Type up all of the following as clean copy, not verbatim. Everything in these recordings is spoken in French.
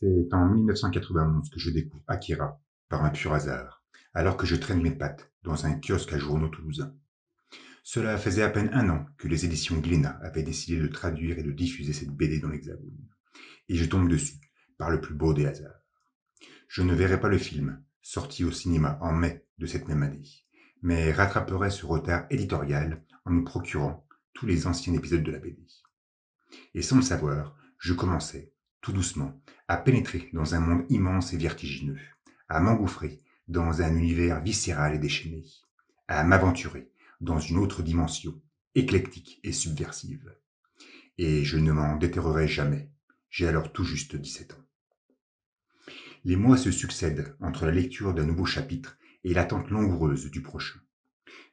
C'est en 1991 que je découvre Akira, par un pur hasard, alors que je traîne mes pattes dans un kiosque à journaux toulousain. Cela faisait à peine un an que les éditions Glénat avaient décidé de traduire et de diffuser cette BD dans l'Hexagone. Et je tombe dessus, par le plus beau des hasards. Je ne verrai pas le film, sorti au cinéma en mai de cette même année, mais rattraperai ce retard éditorial en me procurant tous les anciens épisodes de la BD. Et sans le savoir, je commençais, tout doucement, à pénétrer dans un monde immense et vertigineux, à m'engouffrer dans un univers viscéral et déchaîné, à m'aventurer dans une autre dimension, éclectique et subversive. Et je ne m'en déterrerai jamais. J'ai alors tout juste 17 ans. Les mois se succèdent entre la lecture d'un nouveau chapitre et l'attente langoureuse du prochain.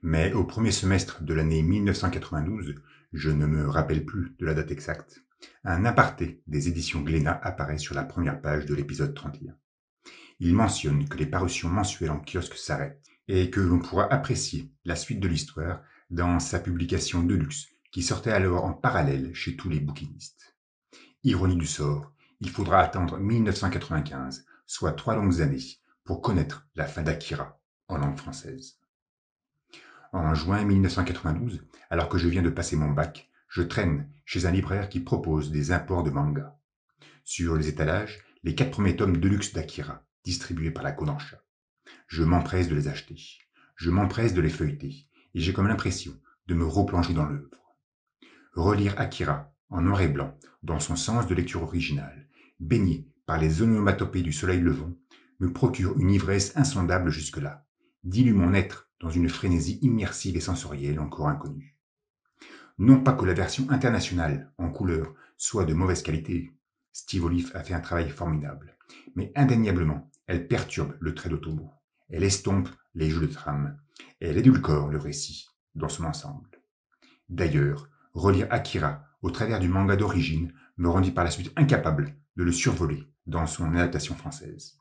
Mais au premier semestre de l'année 1992, je ne me rappelle plus de la date exacte, un aparté des éditions Glénat apparaît sur la première page de l'épisode 31. Il mentionne que les parutions mensuelles en kiosque s'arrêtent et que l'on pourra apprécier la suite de l'histoire dans sa publication de luxe qui sortait alors en parallèle chez tous les bouquinistes. Ironie du sort, il faudra attendre 1995, soit 3 longues années, pour connaître la fin d'Akira en langue française. En juin 1992, alors que je viens de passer mon bac, je traîne chez un libraire qui propose des imports de manga. Sur les étalages, les 4 premiers tomes de luxe d'Akira, distribués par la Kodansha. Je m'empresse de les acheter. Je m'empresse de les feuilleter, et j'ai comme l'impression de me replonger dans l'œuvre. Relire Akira, en noir et blanc, dans son sens de lecture originale, baigné par les onomatopées du soleil levant, me procure une ivresse insondable jusque-là, dilue mon être dans une frénésie immersive et sensorielle encore inconnue. Non pas que la version internationale, en couleur, soit de mauvaise qualité, Steve Olive a fait un travail formidable, mais indéniablement, elle perturbe le trait d'Otomo, elle estompe les jeux de trame, elle édulcore le récit dans son ensemble. D'ailleurs, relire Akira au travers du manga d'origine me rendit par la suite incapable de le survoler dans son adaptation française.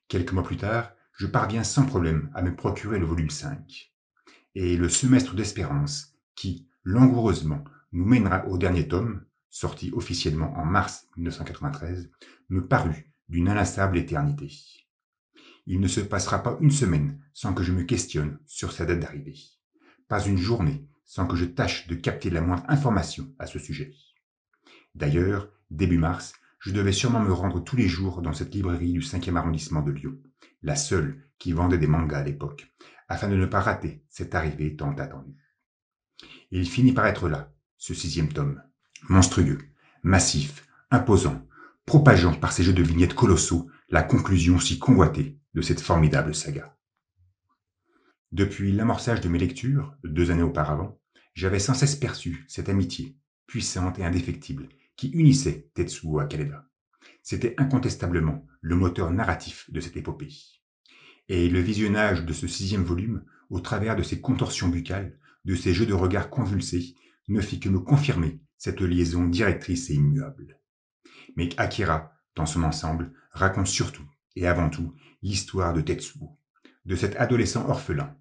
Quelques mois plus tard, je parviens sans problème à me procurer le volume 5 et le semestre d'espérance qui, langoureusement, nous mènera au dernier tome, sorti officiellement en mars 1993, me parut d'une inlassable éternité. Il ne se passera pas une semaine sans que je me questionne sur sa date d'arrivée. Pas une journée sans que je tâche de capter la moindre information à ce sujet. D'ailleurs, début mars, je devais sûrement me rendre tous les jours dans cette librairie du 5e arrondissement de Lyon, la seule qui vendait des mangas à l'époque, afin de ne pas rater cette arrivée tant attendue. Et il finit par être là, ce 6e tome. Monstrueux, massif, imposant, propageant par ses jeux de vignettes colossaux la conclusion si convoitée de cette formidable saga. Depuis l'amorçage de mes lectures, 2 années auparavant, j'avais sans cesse perçu cette amitié, puissante et indéfectible, qui unissait Tetsuo à Kaneda. C'était incontestablement le moteur narratif de cette épopée. Et le visionnage de ce 6e volume, au travers de ses contorsions buccales, de ses jeux de regard convulsés, ne fit que me confirmer cette liaison directrice et immuable. Mais Akira, dans son ensemble, raconte surtout, et avant tout, l'histoire de Tetsuo, de cet adolescent orphelin.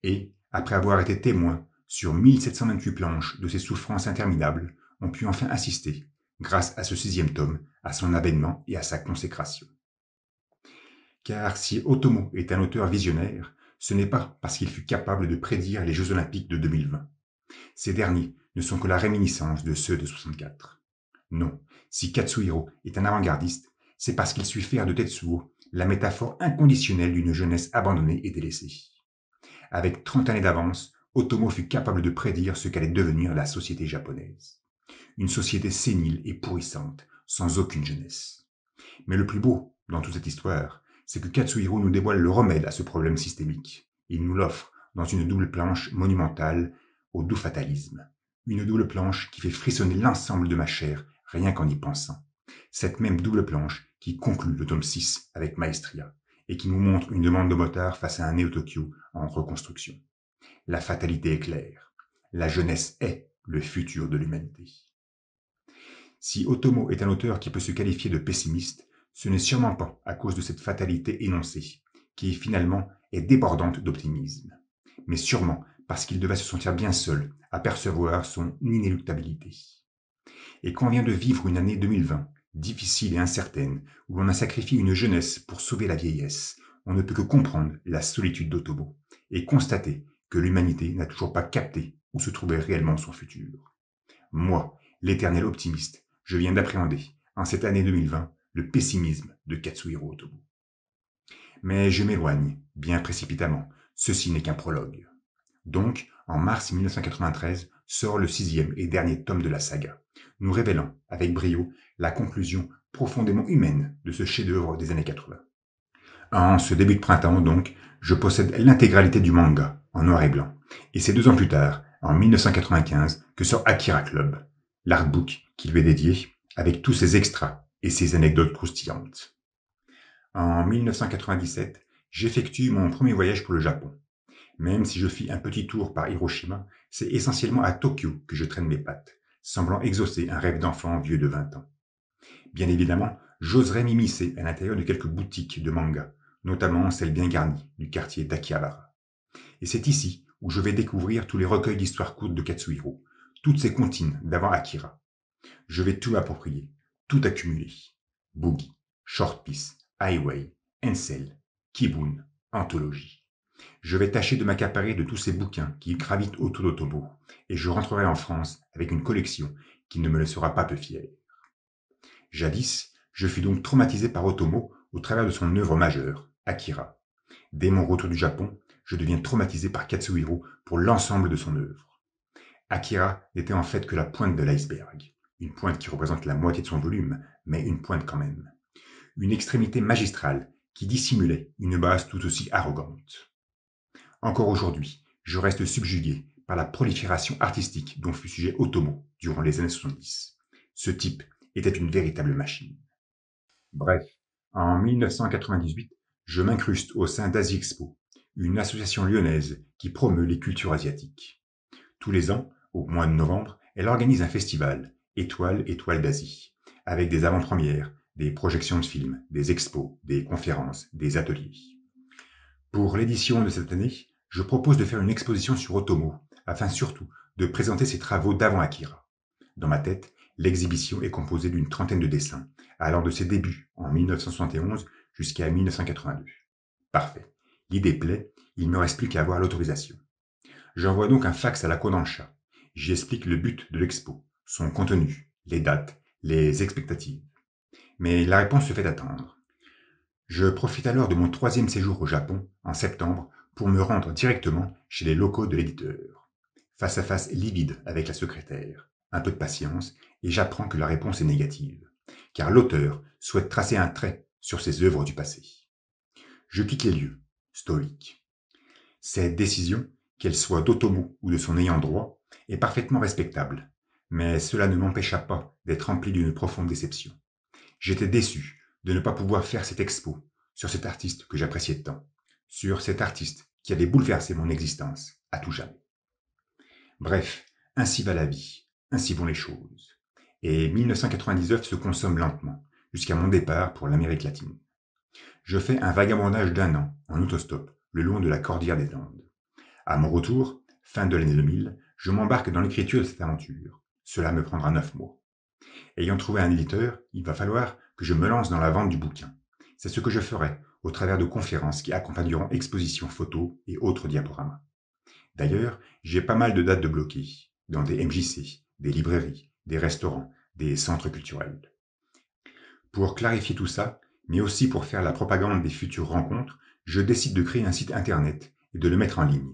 Et, après avoir été témoin sur 1728 planches de ses souffrances interminables, on put enfin assister, grâce à ce 6e tome, à son avènement et à sa consécration. Car si Otomo est un auteur visionnaire, ce n'est pas parce qu'il fut capable de prédire les Jeux Olympiques de 2020. Ces derniers ne sont que la réminiscence de ceux de 64. Non, si Katsuhiro est un avant-gardiste, c'est parce qu'il sut faire de Tetsuo la métaphore inconditionnelle d'une jeunesse abandonnée et délaissée. Avec 30 années d'avance, Otomo fut capable de prédire ce qu'allait devenir la société japonaise. Une société sénile et pourrissante, sans aucune jeunesse. Mais le plus beau dans toute cette histoire, c'est que Katsuhiro nous dévoile le remède à ce problème systémique. Il nous l'offre dans une double planche monumentale au doux fatalisme. Une double planche qui fait frissonner l'ensemble de ma chair rien qu'en y pensant. Cette même double planche qui conclut le tome 6 avec maestria et qui nous montre une demande de motard face à un Néo-Tokyo en reconstruction. La fatalité est claire. La jeunesse est le futur de l'humanité. Si Otomo est un auteur qui peut se qualifier de pessimiste, ce n'est sûrement pas à cause de cette fatalité énoncée, qui finalement est débordante d'optimisme, mais sûrement parce qu'il devait se sentir bien seul à percevoir son inéluctabilité. Et qu'on vient de vivre une année 2020 difficile et incertaine, où l'on a sacrifié une jeunesse pour sauver la vieillesse, on ne peut que comprendre la solitude d'Otomo et constater que l'humanité n'a toujours pas capté où se trouvait réellement son futur. Moi, l'éternel optimiste, je viens d'appréhender, en cette année 2020, le pessimisme de Katsuhiro Otomo. Mais je m'éloigne, bien précipitamment, ceci n'est qu'un prologue. Donc, en mars 1993, sort le 6e et dernier tome de la saga, nous révélant, avec brio, la conclusion profondément humaine de ce chef-d'œuvre des années 80. En ce début de printemps, donc, je possède l'intégralité du manga, en noir et blanc, et c'est 2 ans plus tard, en 1995, que sort Akira Club, l'artbook qui lui est dédié, avec tous ses extras et ses anecdotes croustillantes. En 1997, j'effectue mon premier voyage pour le Japon. Même si je fis un petit tour par Hiroshima, c'est essentiellement à Tokyo que je traîne mes pattes, semblant exaucer un rêve d'enfant vieux de 20 ans. Bien évidemment, j'oserais m'immiscer à l'intérieur de quelques boutiques de manga, notamment celles bien garnies du quartier d'Akihabara. Et c'est ici où je vais découvrir tous les recueils d'histoires courtes de Katsuhiro, toutes ces comptines d'avant Akira. Je vais tout m'approprier, tout accumuler. Boogie, Short Piece, Highway, Ansel, Kibun, Anthologie. Je vais tâcher de m'accaparer de tous ces bouquins qui gravitent autour d'Otomo, et je rentrerai en France avec une collection qui ne me laissera pas peu fier. Jadis, je fus donc traumatisé par Otomo au travers de son œuvre majeure, Akira. Dès mon retour du Japon, je deviens traumatisé par Katsuhiro pour l'ensemble de son œuvre. Akira n'était en fait que la pointe de l'iceberg, une pointe qui représente la moitié de son volume, mais une pointe quand même. Une extrémité magistrale qui dissimulait une base tout aussi arrogante. Encore aujourd'hui, je reste subjugué par la prolifération artistique dont fut sujet Otomo durant les années 70. Ce type était une véritable machine. Bref, en 1998, je m'incruste au sein d'Asie Expo, une association lyonnaise qui promeut les cultures asiatiques. Tous les ans, au mois de novembre, elle organise un festival, Étoile d'Asie, avec des avant-premières, des projections de films, des expos, des conférences, des ateliers. Pour l'édition de cette année, je propose de faire une exposition sur Otomo, afin surtout de présenter ses travaux d'avant Akira. Dans ma tête, l'exhibition est composée d'une trentaine de dessins, allant de ses débuts en 1971 jusqu'à 1982. Parfait. L'idée plaît, il ne me reste plus qu'à avoir l'autorisation. J'envoie donc un fax à la Kodansha. J'y explique le but de l'expo, son contenu, les dates, les expectatives. Mais la réponse se fait attendre. Je profite alors de mon 3e séjour au Japon, en septembre, pour me rendre directement chez les locaux de l'éditeur. Face à face livide avec la secrétaire. Un peu de patience, et j'apprends que la réponse est négative, car l'auteur souhaite tracer un trait sur ses œuvres du passé. Je quitte les lieux, stoïque. Cette décision, qu'elle soit d'Otomo ou de son ayant droit, est parfaitement respectable, mais cela ne m'empêcha pas d'être rempli d'une profonde déception. J'étais déçu de ne pas pouvoir faire cette expo sur cet artiste que j'appréciais tant, sur cet artiste qui avait bouleversé mon existence à tout jamais. Bref, ainsi va la vie, ainsi vont les choses. Et 1999 se consomme lentement, jusqu'à mon départ pour l'Amérique latine. Je fais un vagabondage d'1 an en autostop le long de la cordillère des Andes. À mon retour, fin de l'année 2000, je m'embarque dans l'écriture de cette aventure. Cela me prendra 9 mois. Ayant trouvé un éditeur, il va falloir que je me lance dans la vente du bouquin. C'est ce que je ferai au travers de conférences qui accompagneront expositions photos et autres diaporamas. D'ailleurs, j'ai pas mal de dates de bloquées, dans des MJC, des librairies, des restaurants, des centres culturels. Pour clarifier tout ça, mais aussi pour faire la propagande des futures rencontres, je décide de créer un site internet et de le mettre en ligne.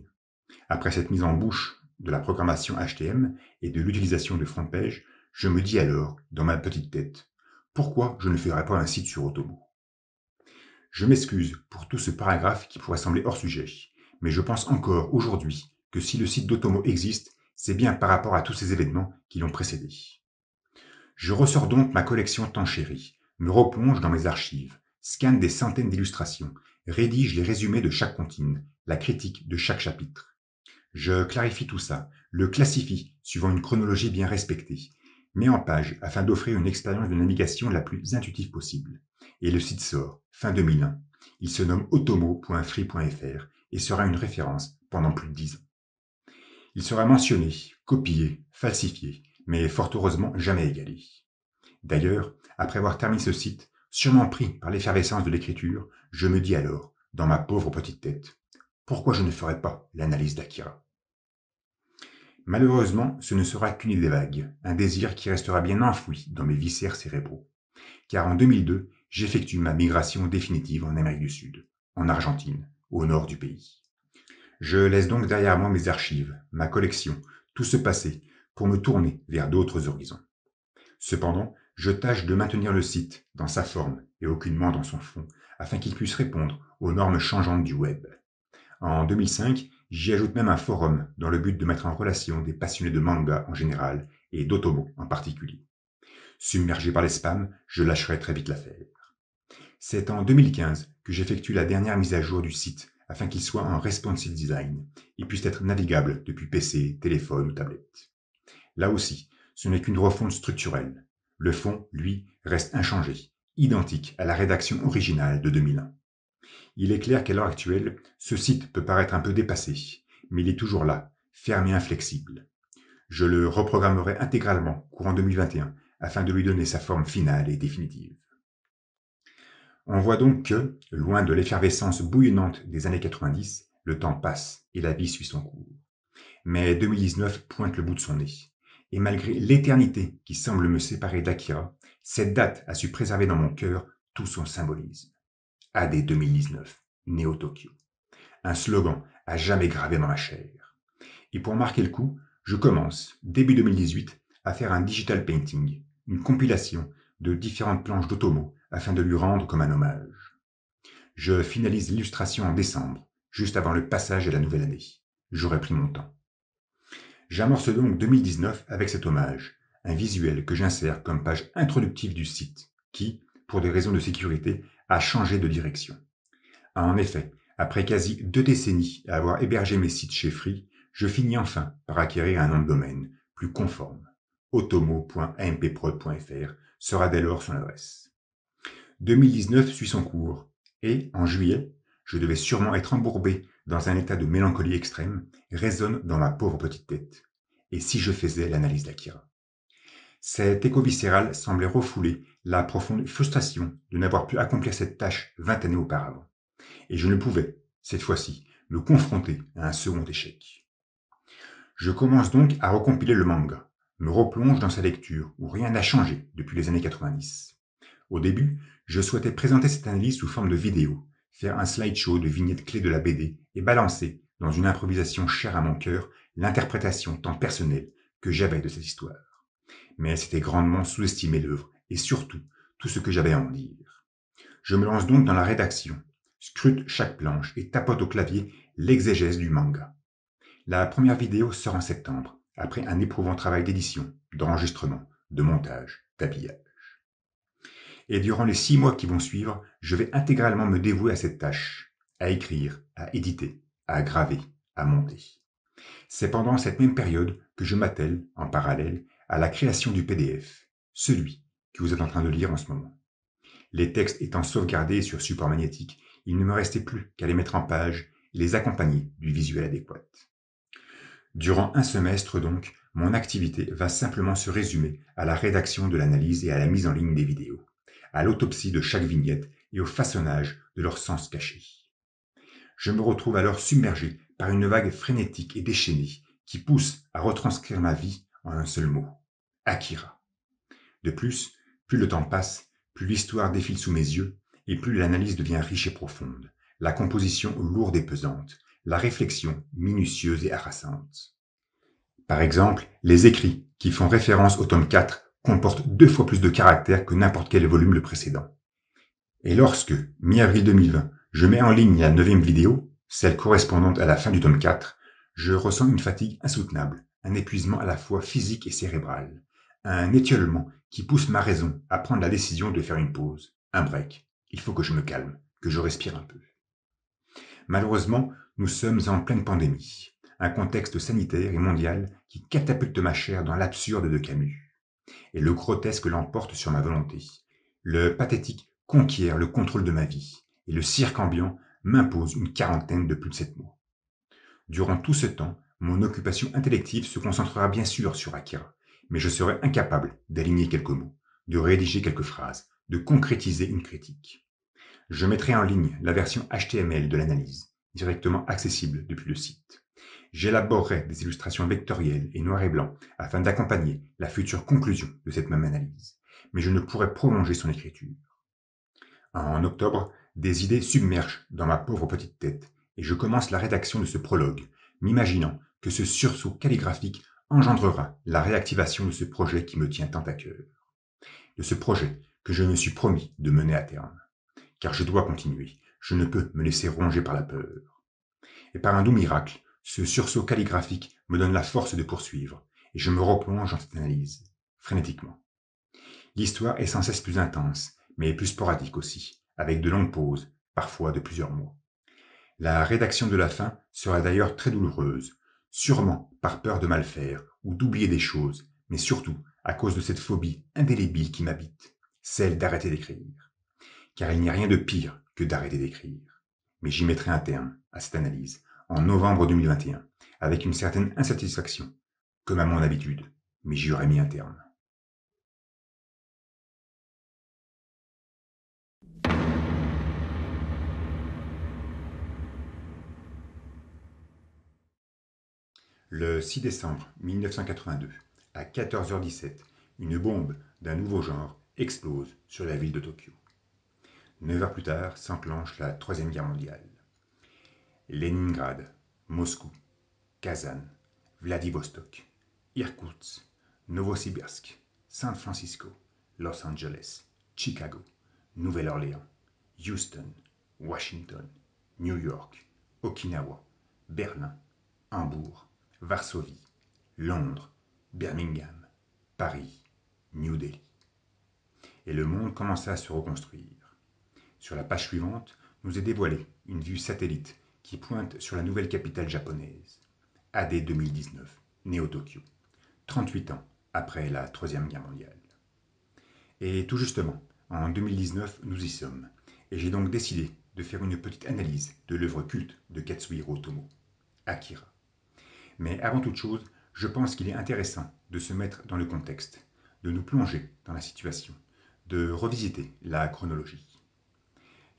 Après cette mise en bouche de la programmation HTML et de l'utilisation de front page, je me dis alors, dans ma petite tête, pourquoi je ne ferais pas un site sur Otomo? Je m'excuse pour tout ce paragraphe qui pourrait sembler hors sujet, mais je pense encore aujourd'hui que si le site d'Otomo existe, c'est bien par rapport à tous ces événements qui l'ont précédé. Je ressors donc ma collection tant chérie, me replonge dans mes archives, scanne des centaines d'illustrations, rédige les résumés de chaque comptine, la critique de chaque chapitre. Je clarifie tout ça, le classifie suivant une chronologie bien respectée, mets en page afin d'offrir une expérience de navigation la plus intuitive possible. Et le site sort, fin 2001. Il se nomme otomo.free.fr et sera une référence pendant plus de 10 ans. Il sera mentionné, copié, falsifié, mais fort heureusement jamais égalé. D'ailleurs, après avoir terminé ce site, sûrement pris par l'effervescence de l'écriture, je me dis alors, dans ma pauvre petite tête, pourquoi je ne ferais pas l'analyse d'Akira? Malheureusement, ce ne sera qu'une idée vague, un désir qui restera bien enfoui dans mes viscères cérébraux. Car en 2002, j'effectue ma migration définitive en Amérique du Sud, en Argentine, au nord du pays. Je laisse donc derrière moi mes archives, ma collection, tout ce passé, pour me tourner vers d'autres horizons. Cependant, je tâche de maintenir le site dans sa forme et aucunement dans son fond, afin qu'il puisse répondre aux normes changeantes du web. En 2005, j'y ajoute même un forum dans le but de mettre en relation des passionnés de manga en général et d'Otomo en particulier. Submergé par les spams, je lâcherai très vite l'affaire. C'est en 2015 que j'effectue la dernière mise à jour du site afin qu'il soit en responsive design et puisse être navigable depuis PC, téléphone ou tablette. Là aussi, ce n'est qu'une refonte structurelle. Le fond, lui, reste inchangé, identique à la rédaction originale de 2001. Il est clair qu'à l'heure actuelle, ce site peut paraître un peu dépassé, mais il est toujours là, ferme et inflexible. Je le reprogrammerai intégralement courant 2021 afin de lui donner sa forme finale et définitive. On voit donc que, loin de l'effervescence bouillonnante des années 90, le temps passe et la vie suit son cours. Mais 2019 pointe le bout de son nez. Et malgré l'éternité qui semble me séparer d'Akira, cette date a su préserver dans mon cœur tout son symbolisme. AD 2019, Néo Tokyo. Un slogan à jamais gravé dans ma chair. Et pour marquer le coup, je commence, début 2018, à faire un digital painting, une compilation de différentes planches d'Otomo afin de lui rendre comme un hommage. Je finalise l'illustration en décembre, juste avant le passage de la nouvelle année. J'aurais pris mon temps. J'amorce donc 2019 avec cet hommage, un visuel que j'insère comme page introductive du site, qui, pour des raisons de sécurité, a changé de direction. En effet, après quasi 2 décennies à avoir hébergé mes sites chez Free, je finis enfin par acquérir un nom de domaine plus conforme. otomo.ampprod.fr sera dès lors son adresse. 2019 suit son cours, et, en juillet, je devais sûrement être embourbé dans un état de mélancolie extrême, résonne dans ma pauvre petite tête. Et si je faisais l'analyse d'Akira? Cet écho viscéral semblait refouler la profonde frustration de n'avoir pu accomplir cette tâche 20 années auparavant. Et je ne pouvais, cette fois-ci, me confronter à un second échec. Je commence donc à recompiler le manga, me replonge dans sa lecture où rien n'a changé depuis les années 90. Au début, je souhaitais présenter cette analyse sous forme de vidéo, faire un slideshow de vignettes clés de la BD et balancer, dans une improvisation chère à mon cœur, l'interprétation tant personnelle que j'avais de cette histoire. Mais c'était grandement sous-estimer l'œuvre et surtout tout ce que j'avais à en dire. Je me lance donc dans la rédaction, scrute chaque planche et tapote au clavier l'exégèse du manga. La première vidéo sort en septembre, après un éprouvant travail d'édition, d'enregistrement, de montage, d'habillage. Et durant les 6 mois qui vont suivre, je vais intégralement me dévouer à cette tâche, à écrire, à éditer, à graver, à monter. C'est pendant cette même période que je m'attelle, en parallèle, à la création du PDF, celui que vous êtes en train de lire en ce moment. Les textes étant sauvegardés sur support magnétique, il ne me restait plus qu'à les mettre en page et les accompagner du visuel adéquat. Durant un semestre donc, mon activité va simplement se résumer à la rédaction de l'analyse et à la mise en ligne des vidéos, à l'autopsie de chaque vignette et au façonnage de leur sens caché. Je me retrouve alors submergé par une vague frénétique et déchaînée qui pousse à retranscrire ma vie en un seul mot: Akira. De plus, plus le temps passe, plus l'histoire défile sous mes yeux et plus l'analyse devient riche et profonde, la composition lourde et pesante, la réflexion minutieuse et harassante. Par exemple, les écrits qui font référence au tome 4 comportent 2 fois plus de caractères que n'importe quel volume le précédent. Et lorsque, mi-avril 2020, je mets en ligne la 9e vidéo, celle correspondante à la fin du tome 4, je ressens une fatigue insoutenable, un épuisement à la fois physique et cérébral, un étiolement qui pousse ma raison à prendre la décision de faire une pause, un break. Il faut que je me calme, que je respire un peu. Malheureusement, nous sommes en pleine pandémie, un contexte sanitaire et mondial qui catapulte ma chair dans l'absurde de Camus. Et le grotesque l'emporte sur ma volonté. Le pathétique conquiert le contrôle de ma vie, et le cirque ambiant m'impose une quarantaine de plus de 7 mois. Durant tout ce temps, mon occupation intellective se concentrera bien sûr sur Akira, mais je serai incapable d'aligner quelques mots, de rédiger quelques phrases, de concrétiser une critique. Je mettrai en ligne la version HTML de l'analyse, directement accessible depuis le site. J'élaborerai des illustrations vectorielles et noir et blanc afin d'accompagner la future conclusion de cette même analyse, mais je ne pourrai prolonger son écriture. En octobre, des idées submergent dans ma pauvre petite tête et je commence la rédaction de ce prologue, m'imaginant que ce sursaut calligraphique engendrera la réactivation de ce projet qui me tient tant à cœur, de ce projet que je me suis promis de mener à terme. Car je dois continuer, je ne peux me laisser ronger par la peur. Et par un doux miracle, ce sursaut calligraphique me donne la force de poursuivre, et je me replonge dans cette analyse, frénétiquement. L'histoire est sans cesse plus intense, mais plus sporadique aussi, avec de longues pauses, parfois de plusieurs mois. La rédaction de la fin sera d'ailleurs très douloureuse, sûrement par peur de mal faire ou d'oublier des choses, mais surtout à cause de cette phobie indélébile qui m'habite, celle d'arrêter d'écrire. Car il n'y a rien de pire que d'arrêter d'écrire. Mais j'y mettrai un terme à cette analyse en novembre 2021, avec une certaine insatisfaction, comme à mon habitude, mais j'y aurai mis un terme. Le 6 décembre 1982, à 14h17, une bombe d'un nouveau genre explose sur la ville de Tokyo. 9 heures plus tard s'enclenche la Troisième Guerre mondiale. Leningrad, Moscou, Kazan, Vladivostok, Irkoutsk, Novosibirsk, San Francisco, Los Angeles, Chicago, Nouvelle-Orléans, Houston, Washington, New York, Okinawa, Berlin, Hambourg, Varsovie, Londres, Birmingham, Paris, New Delhi. Et le monde commença à se reconstruire. Sur la page suivante, nous est dévoilée une vue satellite qui pointe sur la nouvelle capitale japonaise, AD 2019, Néo-Tokyo, 38 ans après la Troisième Guerre mondiale. Et tout justement, en 2019, nous y sommes, et j'ai donc décidé de faire une petite analyse de l'œuvre culte de Katsuhiro Otomo, Akira. Mais avant toute chose, je pense qu'il est intéressant de se mettre dans le contexte, de nous plonger dans la situation, de revisiter la chronologie.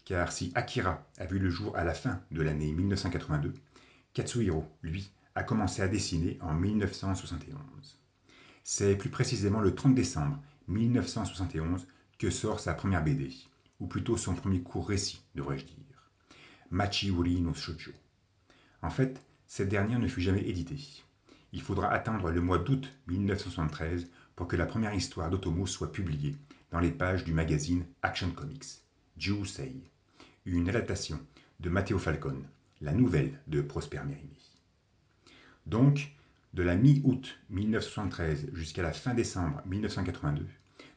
Car si Akira a vu le jour à la fin de l'année 1982, Katsuhiro, lui, a commencé à dessiner en 1971. C'est plus précisément le 30 décembre 1971 que sort sa première BD, ou plutôt son premier court récit, devrais-je dire, Machiuri no Shoujo. En fait, cette dernière ne fut jamais éditée. Il faudra attendre le mois d'août 1973 pour que la première histoire d'Otomo soit publiée dans les pages du magazine Action Comics, Jusei, une adaptation de Matteo Falcone, la nouvelle de Prosper Mérimée. Donc, de la mi-août 1973 jusqu'à la fin décembre 1982,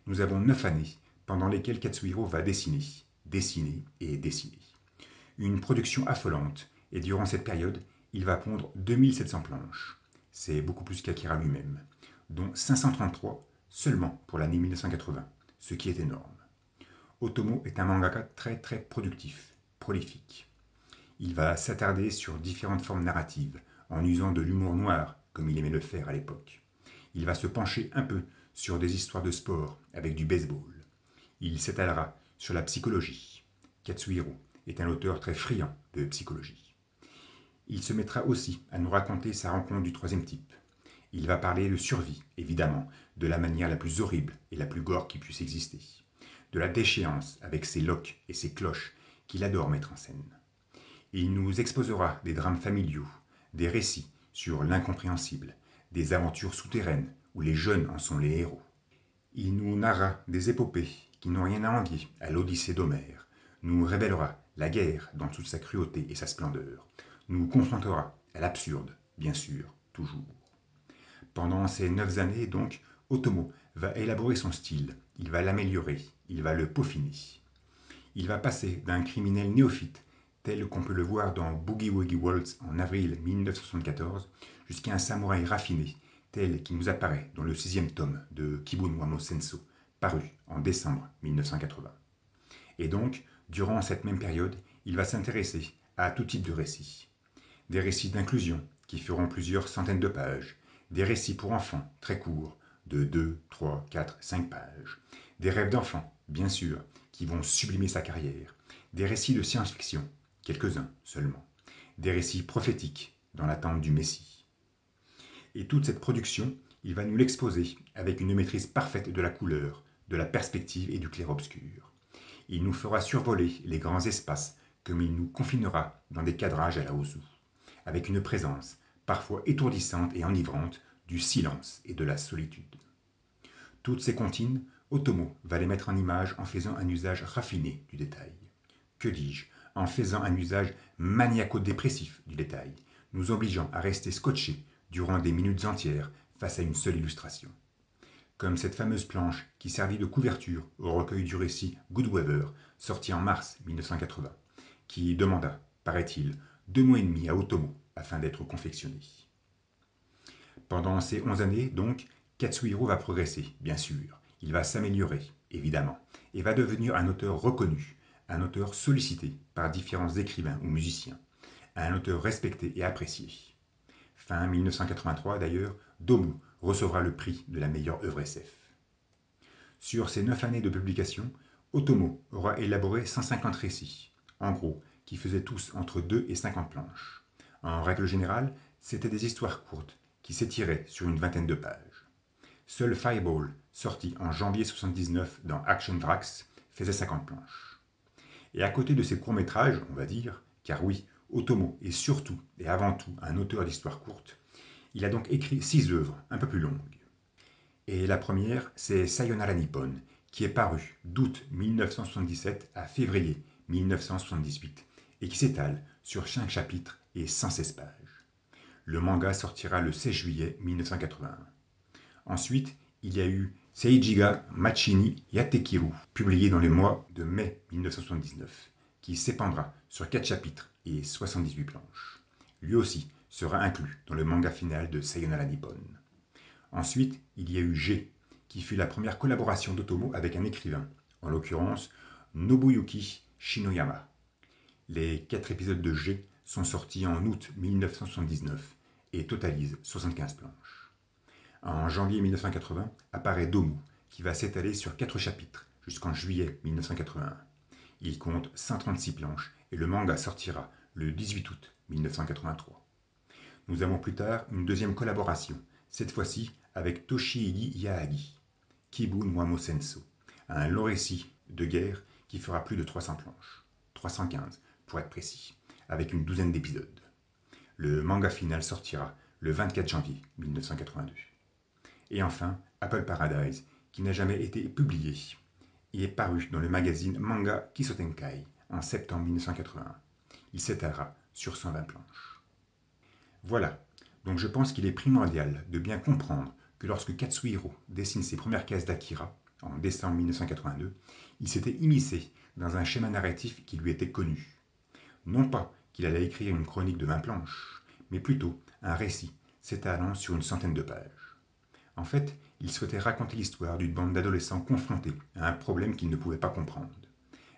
nous avons 9 années pendant lesquelles Katsuhiro va dessiner, dessiner et dessiner. Une production affolante, et durant cette période, il va pondre 2700 planches. C'est beaucoup plus qu'Akira lui-même, dont 533 seulement pour l'année 1980, ce qui est énorme. Otomo est un mangaka très productif, prolifique. Il va s'attarder sur différentes formes narratives, en usant de l'humour noir, comme il aimait le faire à l'époque. Il va se pencher un peu sur des histoires de sport, avec du baseball. Il s'étalera sur la psychologie. Katsuhiro est un auteur très friand de psychologie. Il se mettra aussi à nous raconter sa rencontre du troisième type. Il va parler de survie, évidemment, de la manière la plus horrible et la plus gore qui puisse exister. De la déchéance avec ses loques et ses cloches qu'il adore mettre en scène. Il nous exposera des drames familiaux, des récits sur l'incompréhensible, des aventures souterraines où les jeunes en sont les héros. Il nous narra des épopées qui n'ont rien à envier à l'Odyssée d'Homère, nous révélera la guerre dans toute sa cruauté et sa splendeur, nous confrontera à l'absurde, bien sûr, toujours. Pendant ces 9 années, donc, Otomo va élaborer son style, il va l'améliorer, il va le peaufiner. Il va passer d'un criminel néophyte, tel qu'on peut le voir dans Boogie Woogie Worlds en avril 1974, jusqu'à un samouraï raffiné, tel qu'il nous apparaît dans le 6e tome de Kibun wa no Senso, paru en décembre 1980. Et donc, durant cette même période, il va s'intéresser à tout type de récits. Des récits d'inclusion, qui feront plusieurs centaines de pages, des récits pour enfants, très courts, de 2, 3, 4, 5 pages. Des rêves d'enfant, bien sûr, qui vont sublimer sa carrière. Des récits de science-fiction, quelques-uns seulement. Des récits prophétiques, dans l'attente du Messie. Et toute cette production, il va nous l'exposer avec une maîtrise parfaite de la couleur, de la perspective et du clair-obscur. Il nous fera survoler les grands espaces comme il nous confinera dans des cadrages à la Ozu, avec une présence, parfois étourdissante et enivrante, du silence et de la solitude. Toutes ces comptines, Otomo va les mettre en image en faisant un usage raffiné du détail. Que dis-je, en faisant un usage maniaco-dépressif du détail, nous obligeant à rester scotchés durant des minutes entières face à une seule illustration. Comme cette fameuse planche qui servit de couverture au recueil du récit Good Weather, sorti en mars 1980, qui demanda, paraît-il, 2 mois et demi à Otomo afin d'être confectionné. Pendant ces 11 années, donc, Katsuhiro va progresser, bien sûr. Il va s'améliorer, évidemment, et va devenir un auteur reconnu, un auteur sollicité par différents écrivains ou musiciens, un auteur respecté et apprécié. Fin 1983, d'ailleurs, Domu recevra le prix de la meilleure œuvre SF. Sur ces 9 années de publication, Otomo aura élaboré 150 récits, en gros, qui faisaient tous entre 2 et 50 planches. En règle générale, c'étaient des histoires courtes, qui s'étiraient sur une vingtaine de pages. Seul Fireball, sorti en janvier 1979 dans Action Drax, faisait 50 planches. Et à côté de ces courts-métrages, on va dire, car oui, Otomo est surtout et avant tout un auteur d'histoires courtes, il a donc écrit 6 œuvres, un peu plus longues. Et la première, c'est Sayonara Nippon, qui est paru d'août 1977 à février 1978, et qui s'étale sur 5 chapitres et 116 pages. Le manga sortira le 16 juillet 1981. Ensuite, il y a eu Seijiga Machi Yatekiru, publié dans les mois de mai 1979, qui s'épandra sur 4 chapitres et 78 planches. Lui aussi sera inclus dans le manga final de Sayonara Nippon. Ensuite, il y a eu G, qui fut la première collaboration d'Otomo avec un écrivain, en l'occurrence Nobuyuki Shinoyama. Les 4 épisodes de G sont sortis en août 1979 et totalisent 75 planches. En janvier 1980 apparaît Domu, qui va s'étaler sur 4 chapitres jusqu'en juillet 1981. Il compte 136 planches et le manga sortira le 18 août 1983. Nous avons plus tard une deuxième collaboration, cette fois-ci avec Toshihide Yaagi, Kibu no Amo Senso, un long récit de guerre qui fera plus de 300 planches, 315 pour être précis, avec une douzaine d'épisodes. Le manga final sortira le 24 janvier 1982. Et enfin, Apple Paradise, qui n'a jamais été publié, et est paru dans le magazine Manga Kisotenkai en septembre 1981. Il s'étalera sur 120 planches. Voilà, donc je pense qu'il est primordial de bien comprendre que lorsque Katsuhiro dessine ses premières cases d'Akira, en décembre 1982, il s'était immiscé dans un schéma narratif qui lui était connu. Non pas qu'il allait écrire une chronique de 20 planches, mais plutôt un récit s'étalant sur une centaine de pages. En fait, il souhaitait raconter l'histoire d'une bande d'adolescents confrontés à un problème qu'ils ne pouvaient pas comprendre.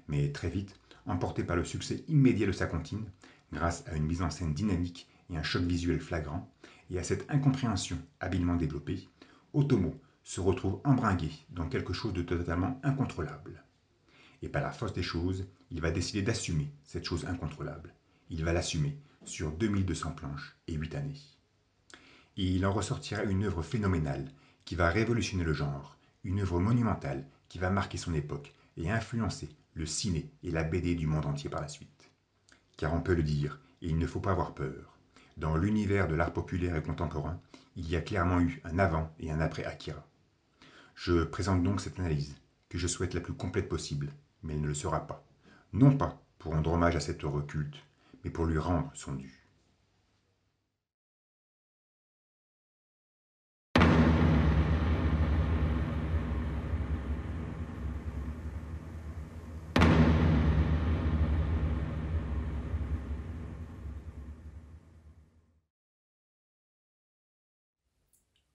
Mais très vite, emporté par le succès immédiat de sa comptine, grâce à une mise en scène dynamique et un choc visuel flagrant, et à cette incompréhension habilement développée, Otomo se retrouve embringué dans quelque chose de totalement incontrôlable. Et par la force des choses, il va décider d'assumer cette chose incontrôlable. Il va l'assumer sur 2200 planches et 8 années. Et il en ressortira une œuvre phénoménale qui va révolutionner le genre, une œuvre monumentale qui va marquer son époque et influencer le ciné et la BD du monde entier par la suite. Car on peut le dire, et il ne faut pas avoir peur. Dans l'univers de l'art populaire et contemporain, il y a clairement eu un avant et un après Akira. Je présente donc cette analyse, que je souhaite la plus complète possible, mais elle ne le sera pas. Non pas pour rendre hommage à cette œuvre culte, mais pour lui rendre son dû.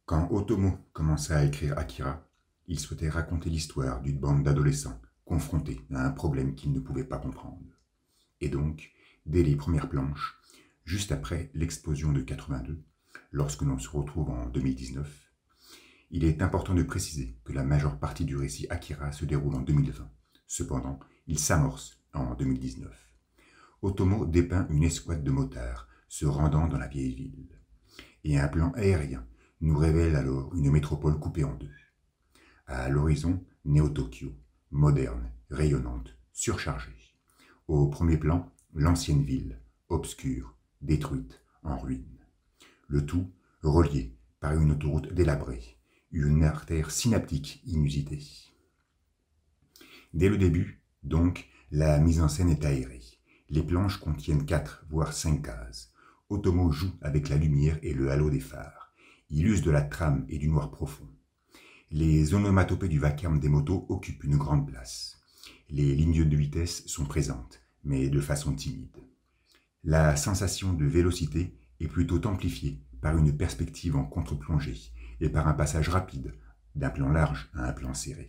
Quand Otomo commença à écrire Akira, il souhaitait raconter l'histoire d'une bande d'adolescents confrontés à un problème qu'ils ne pouvaient pas comprendre. Et donc, dès les premières planches, juste après l'explosion de 82, lorsque l'on se retrouve en 2019, Il est important de préciser que la majeure partie du récit Akira se déroule en 2020. Cependant, il s'amorce en 2019. Otomo dépeint une escouade de motards se rendant dans la vieille ville. Et un plan aérien nous révèle alors une métropole coupée en deux. À l'horizon, Néo-Tokyo, moderne, rayonnante, surchargée. Au premier plan, l'ancienne ville, obscure, détruite, en ruine. Le tout relié par une autoroute délabrée, une artère synaptique inusitée. Dès le début, donc, la mise en scène est aérée. Les planches contiennent 4 voire 5 cases. Otomo joue avec la lumière et le halo des phares. Il use de la trame et du noir profond. Les onomatopées du vacarme des motos occupent une grande place. Les lignes de vitesse sont présentes, mais de façon timide. La sensation de vélocité est plutôt amplifiée par une perspective en contre-plongée et par un passage rapide d'un plan large à un plan serré.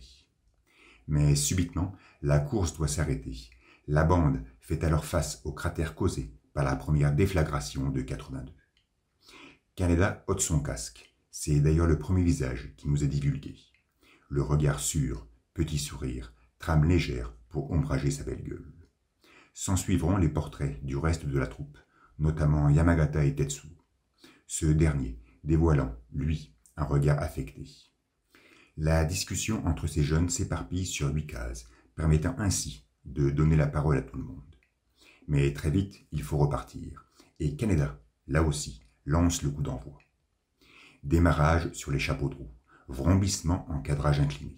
Mais subitement, la course doit s'arrêter. La bande fait alors face au cratère causé par la première déflagration de 82. Kaneda ôte son casque. C'est d'ailleurs le premier visage qui nous est divulgué. Le regard sûr, petit sourire, trame légère pour ombrager sa belle gueule. S'ensuivront les portraits du reste de la troupe, notamment Yamagata et Tetsuo. Ce dernier dévoilant, lui, un regard affecté. La discussion entre ces jeunes s'éparpille sur 8 cases, permettant ainsi de donner la parole à tout le monde. Mais très vite, il faut repartir, et Kaneda, là aussi, lance le coup d'envoi. Démarrage sur les chapeaux de roue, vrombissement en cadrage incliné.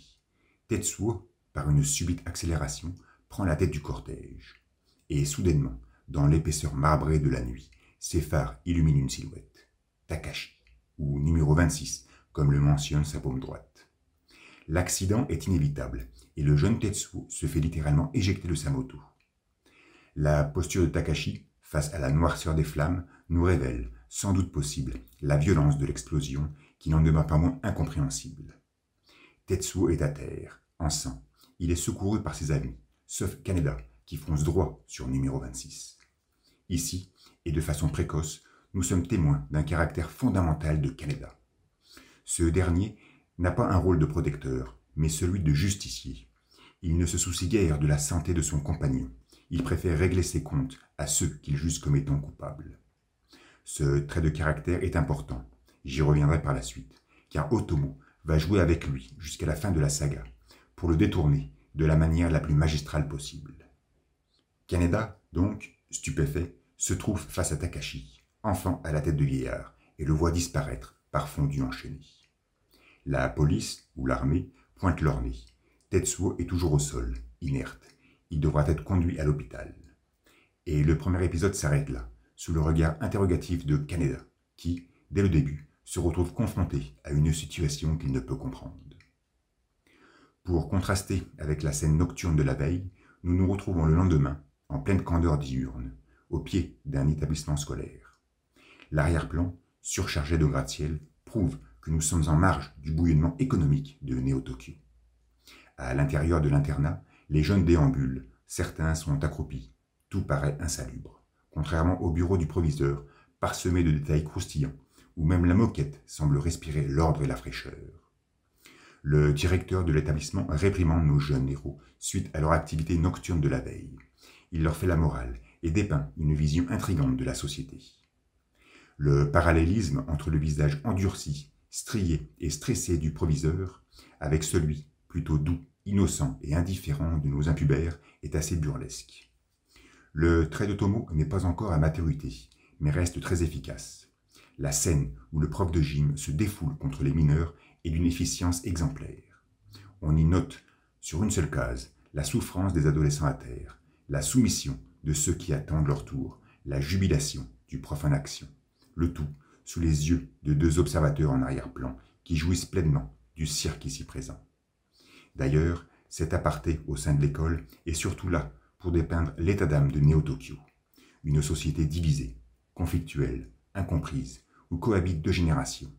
Tetsuo, par une subite accélération, prend la tête du cortège. Et soudainement, dans l'épaisseur marbrée de la nuit, ses phares illuminent une silhouette. Takashi, ou numéro 26, comme le mentionne sa paume droite. L'accident est inévitable, et le jeune Tetsuo se fait littéralement éjecter de sa moto. La posture de Takashi, face à la noirceur des flammes, nous révèle, sans doute possible, la violence de l'explosion qui n'en demeure pas moins incompréhensible. Tetsuo est à terre, en sang. Il est secouru par ses amis, sauf Kaneda, qui fonce droit sur numéro 26. Ici, et de façon précoce, nous sommes témoins d'un caractère fondamental de Kaneda. Ce dernier n'a pas un rôle de protecteur, mais celui de justicier. Il ne se soucie guère de la santé de son compagnon. Il préfère régler ses comptes à ceux qu'il juge comme étant coupables. Ce trait de caractère est important, j'y reviendrai par la suite, car Otomo va jouer avec lui jusqu'à la fin de la saga, pour le détourner de la manière la plus magistrale possible. Kaneda, donc, stupéfait, se trouve face à Takashi, enfant à la tête de vieillard, et le voit disparaître par fondu enchaîné. La police, ou l'armée, pointe leur nez. Tetsuo est toujours au sol, inerte. Il devra être conduit à l'hôpital. Et le premier épisode s'arrête là, sous le regard interrogatif de Kaneda, qui, dès le début, se retrouve confronté à une situation qu'il ne peut comprendre. Pour contraster avec la scène nocturne de la veille, nous nous retrouvons le lendemain, en pleine candeur diurne, au pied d'un établissement scolaire. L'arrière-plan, surchargé de gratte-ciel, prouve que nous sommes en marge du bouillonnement économique de Néo-Tokyo. À l'intérieur de l'internat, les jeunes déambulent, certains sont accroupis, tout paraît insalubre, contrairement au bureau du proviseur, parsemé de détails croustillants, où même la moquette semble respirer l'ordre et la fraîcheur. Le directeur de l'établissement réprimande nos jeunes héros suite à leur activité nocturne de la veille. Il leur fait la morale et dépeint une vision intrigante de la société. Le parallélisme entre le visage endurci, strié et stressé du proviseur, avec celui plutôt doux, innocent et indifférent de nos impubères, est assez burlesque. Le trait d'Otomo n'est pas encore à maturité, mais reste très efficace. La scène où le prof de gym se défoule contre les mineurs est d'une efficience exemplaire. On y note, sur une seule case, la souffrance des adolescents à terre, la soumission de ceux qui attendent leur tour, la jubilation du prof en action. Le tout sous les yeux de 2 observateurs en arrière-plan qui jouissent pleinement du cirque ici présent. D'ailleurs, cet aparté au sein de l'école est surtout là pour dépeindre l'état d'âme de Néo-Tokyo, une société divisée, conflictuelle, incomprise, où cohabitent 2 générations,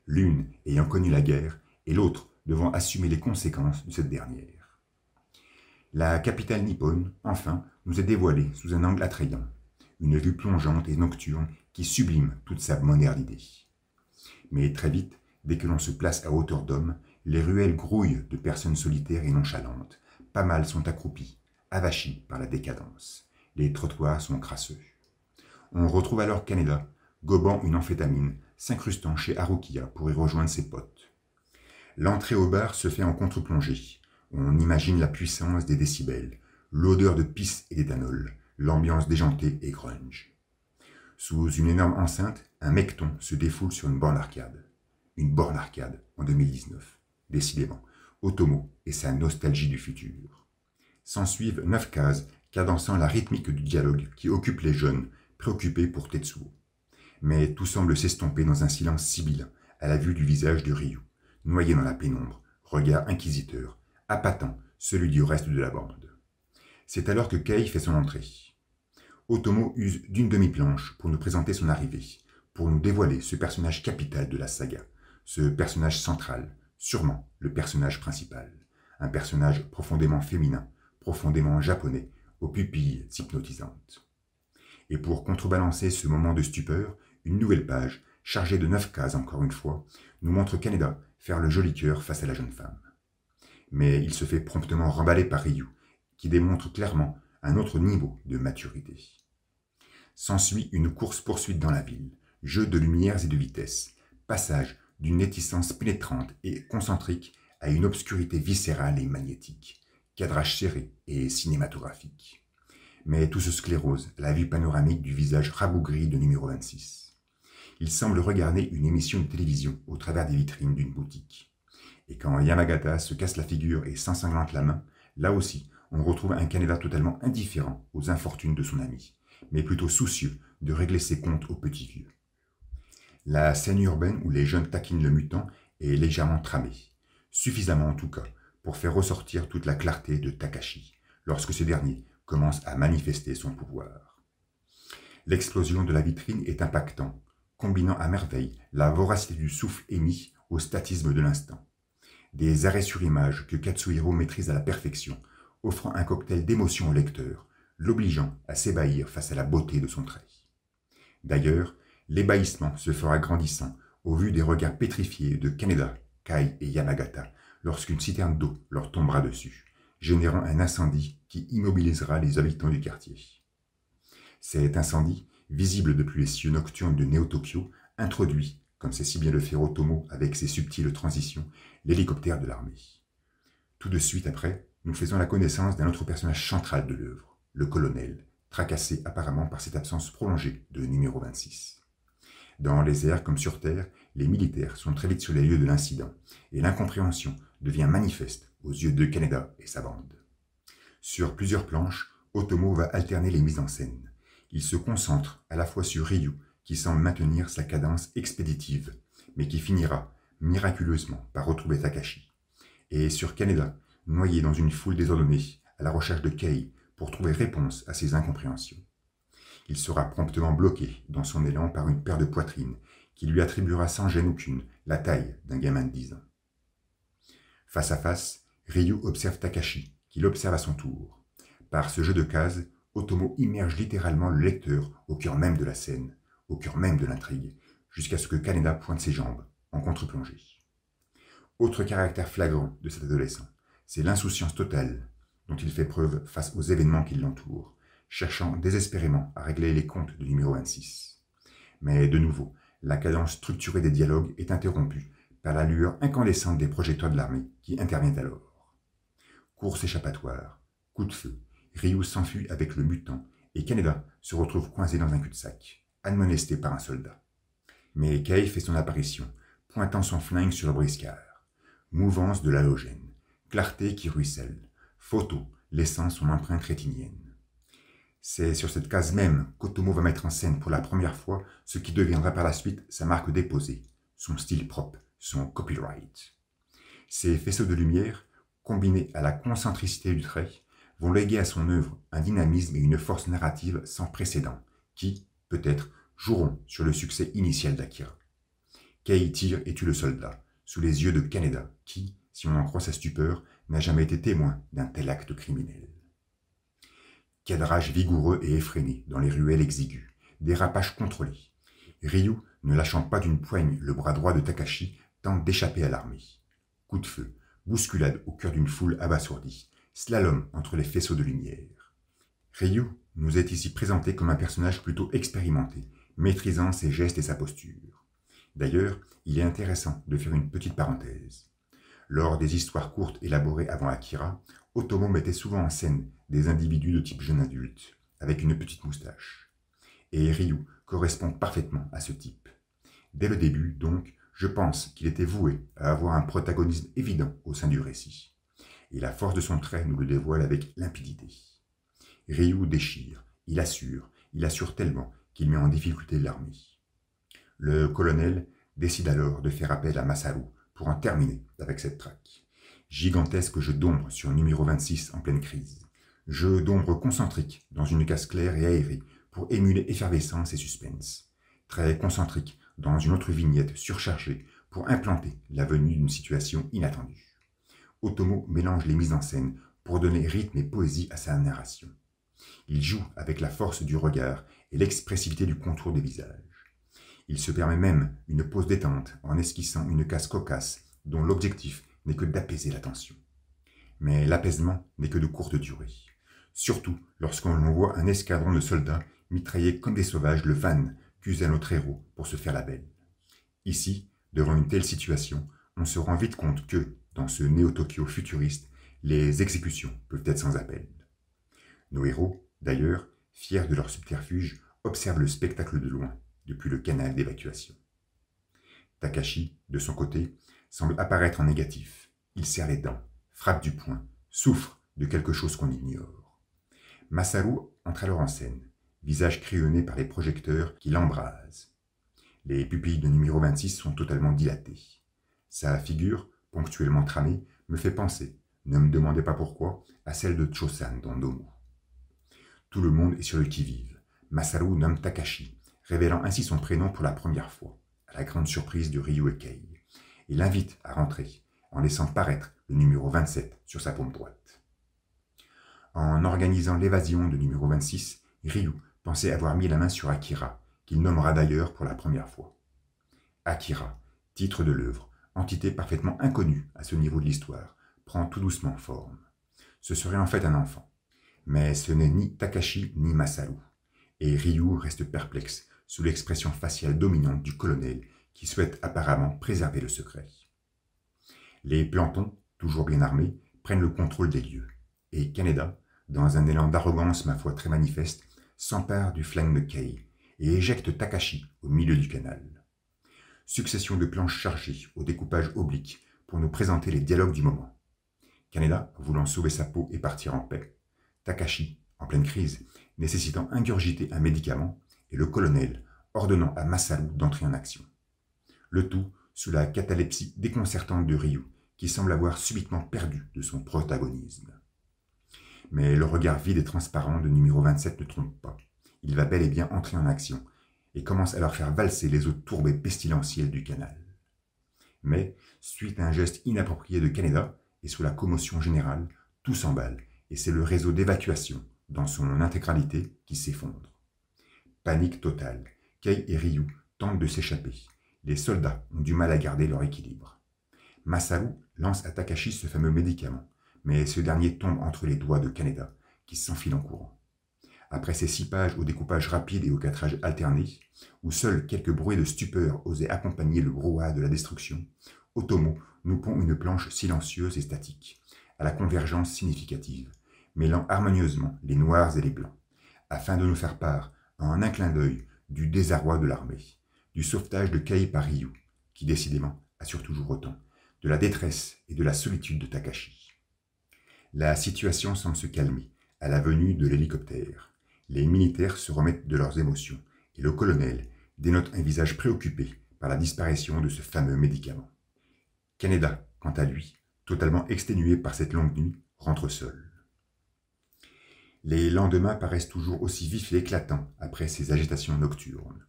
l'une ayant connu la guerre et l'autre devant assumer les conséquences de cette dernière. La capitale nippone, enfin, nous est dévoilée sous un angle attrayant, une vue plongeante et nocturne qui sublime toute sa modernité. Mais très vite, Dès que l'on se place à hauteur d'homme, les ruelles grouillent de personnes solitaires et nonchalantes. Pas mal sont accroupis, avachis par la décadence. Les trottoirs sont crasseux. On retrouve alors Kaneda, gobant une amphétamine, s'incrustant chez Harukiya pour y rejoindre ses potes. L'entrée au bar se fait en contre-plongée. On imagine la puissance des décibels, l'odeur de pisse et d'éthanol, l'ambiance déjantée et grunge. Sous une énorme enceinte, un mecton se défoule sur une borne arcade. Une borne arcade en 2019. Décidément, Otomo et sa nostalgie du futur. S'ensuivent 9 cases cadençant la rythmique du dialogue qui occupe les jeunes, préoccupés pour Tetsuo. Mais tout semble s'estomper dans un silence sibyllin à la vue du visage de Ryu, noyé dans la pénombre, regard inquisiteur, appâtant celui du reste de la bande. C'est alors que Kei fait son entrée. Otomo use d'une demi-planche pour nous présenter son arrivée, pour nous dévoiler ce personnage capital de la saga, ce personnage central, sûrement le personnage principal, un personnage profondément féminin, profondément japonais, aux pupilles hypnotisantes. Et pour contrebalancer ce moment de stupeur, une nouvelle page, chargée de 9 cases encore une fois, nous montre Kaneda faire le joli cœur face à la jeune femme. Mais il se fait promptement remballer par Ryu, qui démontre clairement un autre niveau de maturité. S'ensuit une course-poursuite dans la ville, jeu de lumières et de vitesse, passage d'une réticence pénétrante et concentrique à une obscurité viscérale et magnétique, cadrage serré et cinématographique. Mais tout se sclérose à la vue panoramique du visage rabougri de numéro 26. Il semble regarder une émission de télévision au travers des vitrines d'une boutique. Et quand Yamagata se casse la figure et s'ensanglante la main, là aussi, on retrouve un Kaneda totalement indifférent aux infortunes de son ami, mais plutôt soucieux de régler ses comptes au petit vieux. La scène urbaine où les jeunes taquinent le mutant est légèrement tramée, suffisamment en tout cas pour faire ressortir toute la clarté de Takashi, lorsque ce dernier commence à manifester son pouvoir. L'explosion de la vitrine est impactant, combinant à merveille la voracité du souffle émis au statisme de l'instant. Des arrêts sur image que Katsuhiro maîtrise à la perfection, offrant un cocktail d'émotions au lecteur, l'obligeant à s'ébahir face à la beauté de son trait. D'ailleurs, l'ébahissement se fera grandissant au vu des regards pétrifiés de Kaneda, Kai et Yamagata lorsqu'une citerne d'eau leur tombera dessus, générant un incendie qui immobilisera les habitants du quartier. Cet incendie, visible depuis les cieux nocturnes de Neo-Tokyo, introduit, comme sait si bien le faire Otomo avec ses subtiles transitions, l'hélicoptère de l'armée. Tout de suite après, nous faisons la connaissance d'un autre personnage central de l'œuvre, le colonel, tracassé apparemment par cette absence prolongée de numéro 26. Dans les airs comme sur terre, les militaires sont très vite sur les lieux de l'incident, et l'incompréhension devient manifeste aux yeux de Kaneda et sa bande. Sur plusieurs planches, Otomo va alterner les mises en scène. Il se concentre à la fois sur Ryu, qui semble maintenir sa cadence expéditive, mais qui finira, miraculeusement, par retrouver Takashi, et sur Kaneda, noyé dans une foule désordonnée, à la recherche de Kei, pour trouver réponse à ses incompréhensions. Il sera promptement bloqué dans son élan par une paire de poitrines qui lui attribuera sans gêne aucune la taille d'un gamin de 10 ans. Face à face, Ryu observe Takashi, qui l'observe à son tour. Par ce jeu de cases, Otomo immerge littéralement le lecteur au cœur même de la scène, au cœur même de l'intrigue, jusqu'à ce que Kaneda pointe ses jambes, en contre-plongée. Autre caractère flagrant de cet adolescent, c'est l'insouciance totale dont il fait preuve face aux événements qui l'entourent, cherchant désespérément à régler les comptes du numéro 26. Mais de nouveau, la cadence structurée des dialogues est interrompue par la lueur incandescente des projecteurs de l'armée qui intervient alors. Course échappatoire, coup de feu, Ryu s'enfuit avec le mutant et Kaneda se retrouve coincé dans un cul-de-sac, admonesté par un soldat. Mais Kei fait son apparition, pointant son flingue sur le briscard. Mouvance de l'halogène, clarté qui ruisselle, photo laissant son empreinte rétinienne. C'est sur cette case même qu'Otomo va mettre en scène pour la première fois ce qui deviendra par la suite sa marque déposée, son style propre, son copyright. Ces faisceaux de lumière, combinés à la concentricité du trait, vont léguer à son œuvre un dynamisme et une force narrative sans précédent, qui, peut-être, joueront sur le succès initial d'Akira. Kei tire et tue le soldat, sous les yeux de Kaneda, qui, si on en croit sa stupeur, n'a jamais été témoin d'un tel acte criminel. Cadrage vigoureux et effréné dans les ruelles exiguës, dérapage contrôlé. Ryu, ne lâchant pas d'une poigne le bras droit de Takashi, tente d'échapper à l'armée. Coup de feu, bousculade au cœur d'une foule abasourdie, slalom entre les faisceaux de lumière. Ryu nous est ici présenté comme un personnage plutôt expérimenté, maîtrisant ses gestes et sa posture. D'ailleurs, il est intéressant de faire une petite parenthèse. Lors des histoires courtes élaborées avant Akira, Otomo mettait souvent en scène des individus de type jeune adulte, avec une petite moustache. Et Ryu correspond parfaitement à ce type. Dès le début, donc, je pense qu'il était voué à avoir un protagonisme évident au sein du récit. Et la force de son trait nous le dévoile avec limpidité. Ryu déchire, il assure tellement qu'il met en difficulté l'armée. Le colonel décide alors de faire appel à Masaru pour en terminer avec cette traque. Gigantesque jeu d'ombre sur numéro 26 en pleine crise. Jeu d'ombre concentrique dans une case claire et aérée pour émuler effervescence et suspense. Très concentrique dans une autre vignette surchargée pour implanter la venue d'une situation inattendue. Otomo mélange les mises en scène pour donner rythme et poésie à sa narration. Il joue avec la force du regard et l'expressivité du contour des visages. Il se permet même une pause détente en esquissant une case cocasse dont l'objectif n'est que d'apaiser la tension. Mais l'apaisement n'est que de courte durée. Surtout lorsqu'on voit un escadron de soldats mitrailler comme des sauvages le van qu'use notre héros pour se faire la belle. Ici, devant une telle situation, on se rend vite compte que, dans ce Néo-Tokyo futuriste, les exécutions peuvent être sans appel. Nos héros, d'ailleurs, fiers de leur subterfuge, observent le spectacle de loin, depuis le canal d'évacuation. Takashi, de son côté, semble apparaître en négatif. Il serre les dents, frappe du poing, souffre de quelque chose qu'on ignore. Masaru entre alors en scène, visage crayonné par les projecteurs qui l'embrasent. Les pupilles de numéro 26 sont totalement dilatées. Sa figure, ponctuellement tramée, me fait penser, ne me demandez pas pourquoi, à celle de Chosan dans Nomu. Tout le monde est sur le qui-vive. Masaru nomme Takashi, révélant ainsi son prénom pour la première fois, à la grande surprise de Ryu et Kei, et l'invite à rentrer, en laissant paraître le numéro 27 sur sa paume droite. En organisant l'évasion de numéro 26, Ryu pensait avoir mis la main sur Akira, qu'il nommera d'ailleurs pour la première fois. Akira, titre de l'œuvre, entité parfaitement inconnue à ce niveau de l'histoire, prend tout doucement forme. Ce serait en fait un enfant. Mais ce n'est ni Takashi ni Masaru, et Ryu reste perplexe sous l'expression faciale dominante du colonel qui souhaite apparemment préserver le secret. Les plantons, toujours bien armés, prennent le contrôle des lieux, et Kaneda, dans un élan d'arrogance ma foi très manifeste, s'empare du flingue de Kei et éjecte Takashi au milieu du canal. Succession de planches chargées au découpage oblique pour nous présenter les dialogues du moment. Kaneda voulant sauver sa peau et partir en paix, Takashi, en pleine crise, nécessitant ingurgiter un médicament, et le colonel ordonnant à Masaru d'entrer en action. Le tout sous la catalepsie déconcertante de Ryu, qui semble avoir subitement perdu de son protagonisme. Mais le regard vide et transparent de numéro 27 ne trompe pas. Il va bel et bien entrer en action, et commence à leur faire valser les eaux tourbes et pestilentielles du canal. Mais, suite à un geste inapproprié de Kaneda, et sous la commotion générale, tout s'emballe, et c'est le réseau d'évacuation, dans son intégralité, qui s'effondre. Panique totale. Kei et Ryu tentent de s'échapper. Les soldats ont du mal à garder leur équilibre. Masaru lance à Takashi ce fameux médicament, mais ce dernier tombe entre les doigts de Kaneda, qui s'enfile en courant. Après ces 6 pages au découpage rapide et au cadrage alterné, où seuls quelques bruits de stupeur osaient accompagner le brouhaha de la destruction, Otomo nous pond une planche silencieuse et statique, à la convergence significative, mêlant harmonieusement les noirs et les blancs, afin de nous faire part, en un clin d'œil, du désarroi de l'armée, du sauvetage de Kei par Ryu, qui décidément assure toujours autant, de la détresse et de la solitude de Takashi. La situation semble se calmer, à la venue de l'hélicoptère. Les militaires se remettent de leurs émotions, et le colonel dénote un visage préoccupé par la disparition de ce fameux médicament. Kaneda, quant à lui, totalement exténué par cette longue nuit, rentre seul. Les lendemains paraissent toujours aussi vifs et éclatants après ces agitations nocturnes.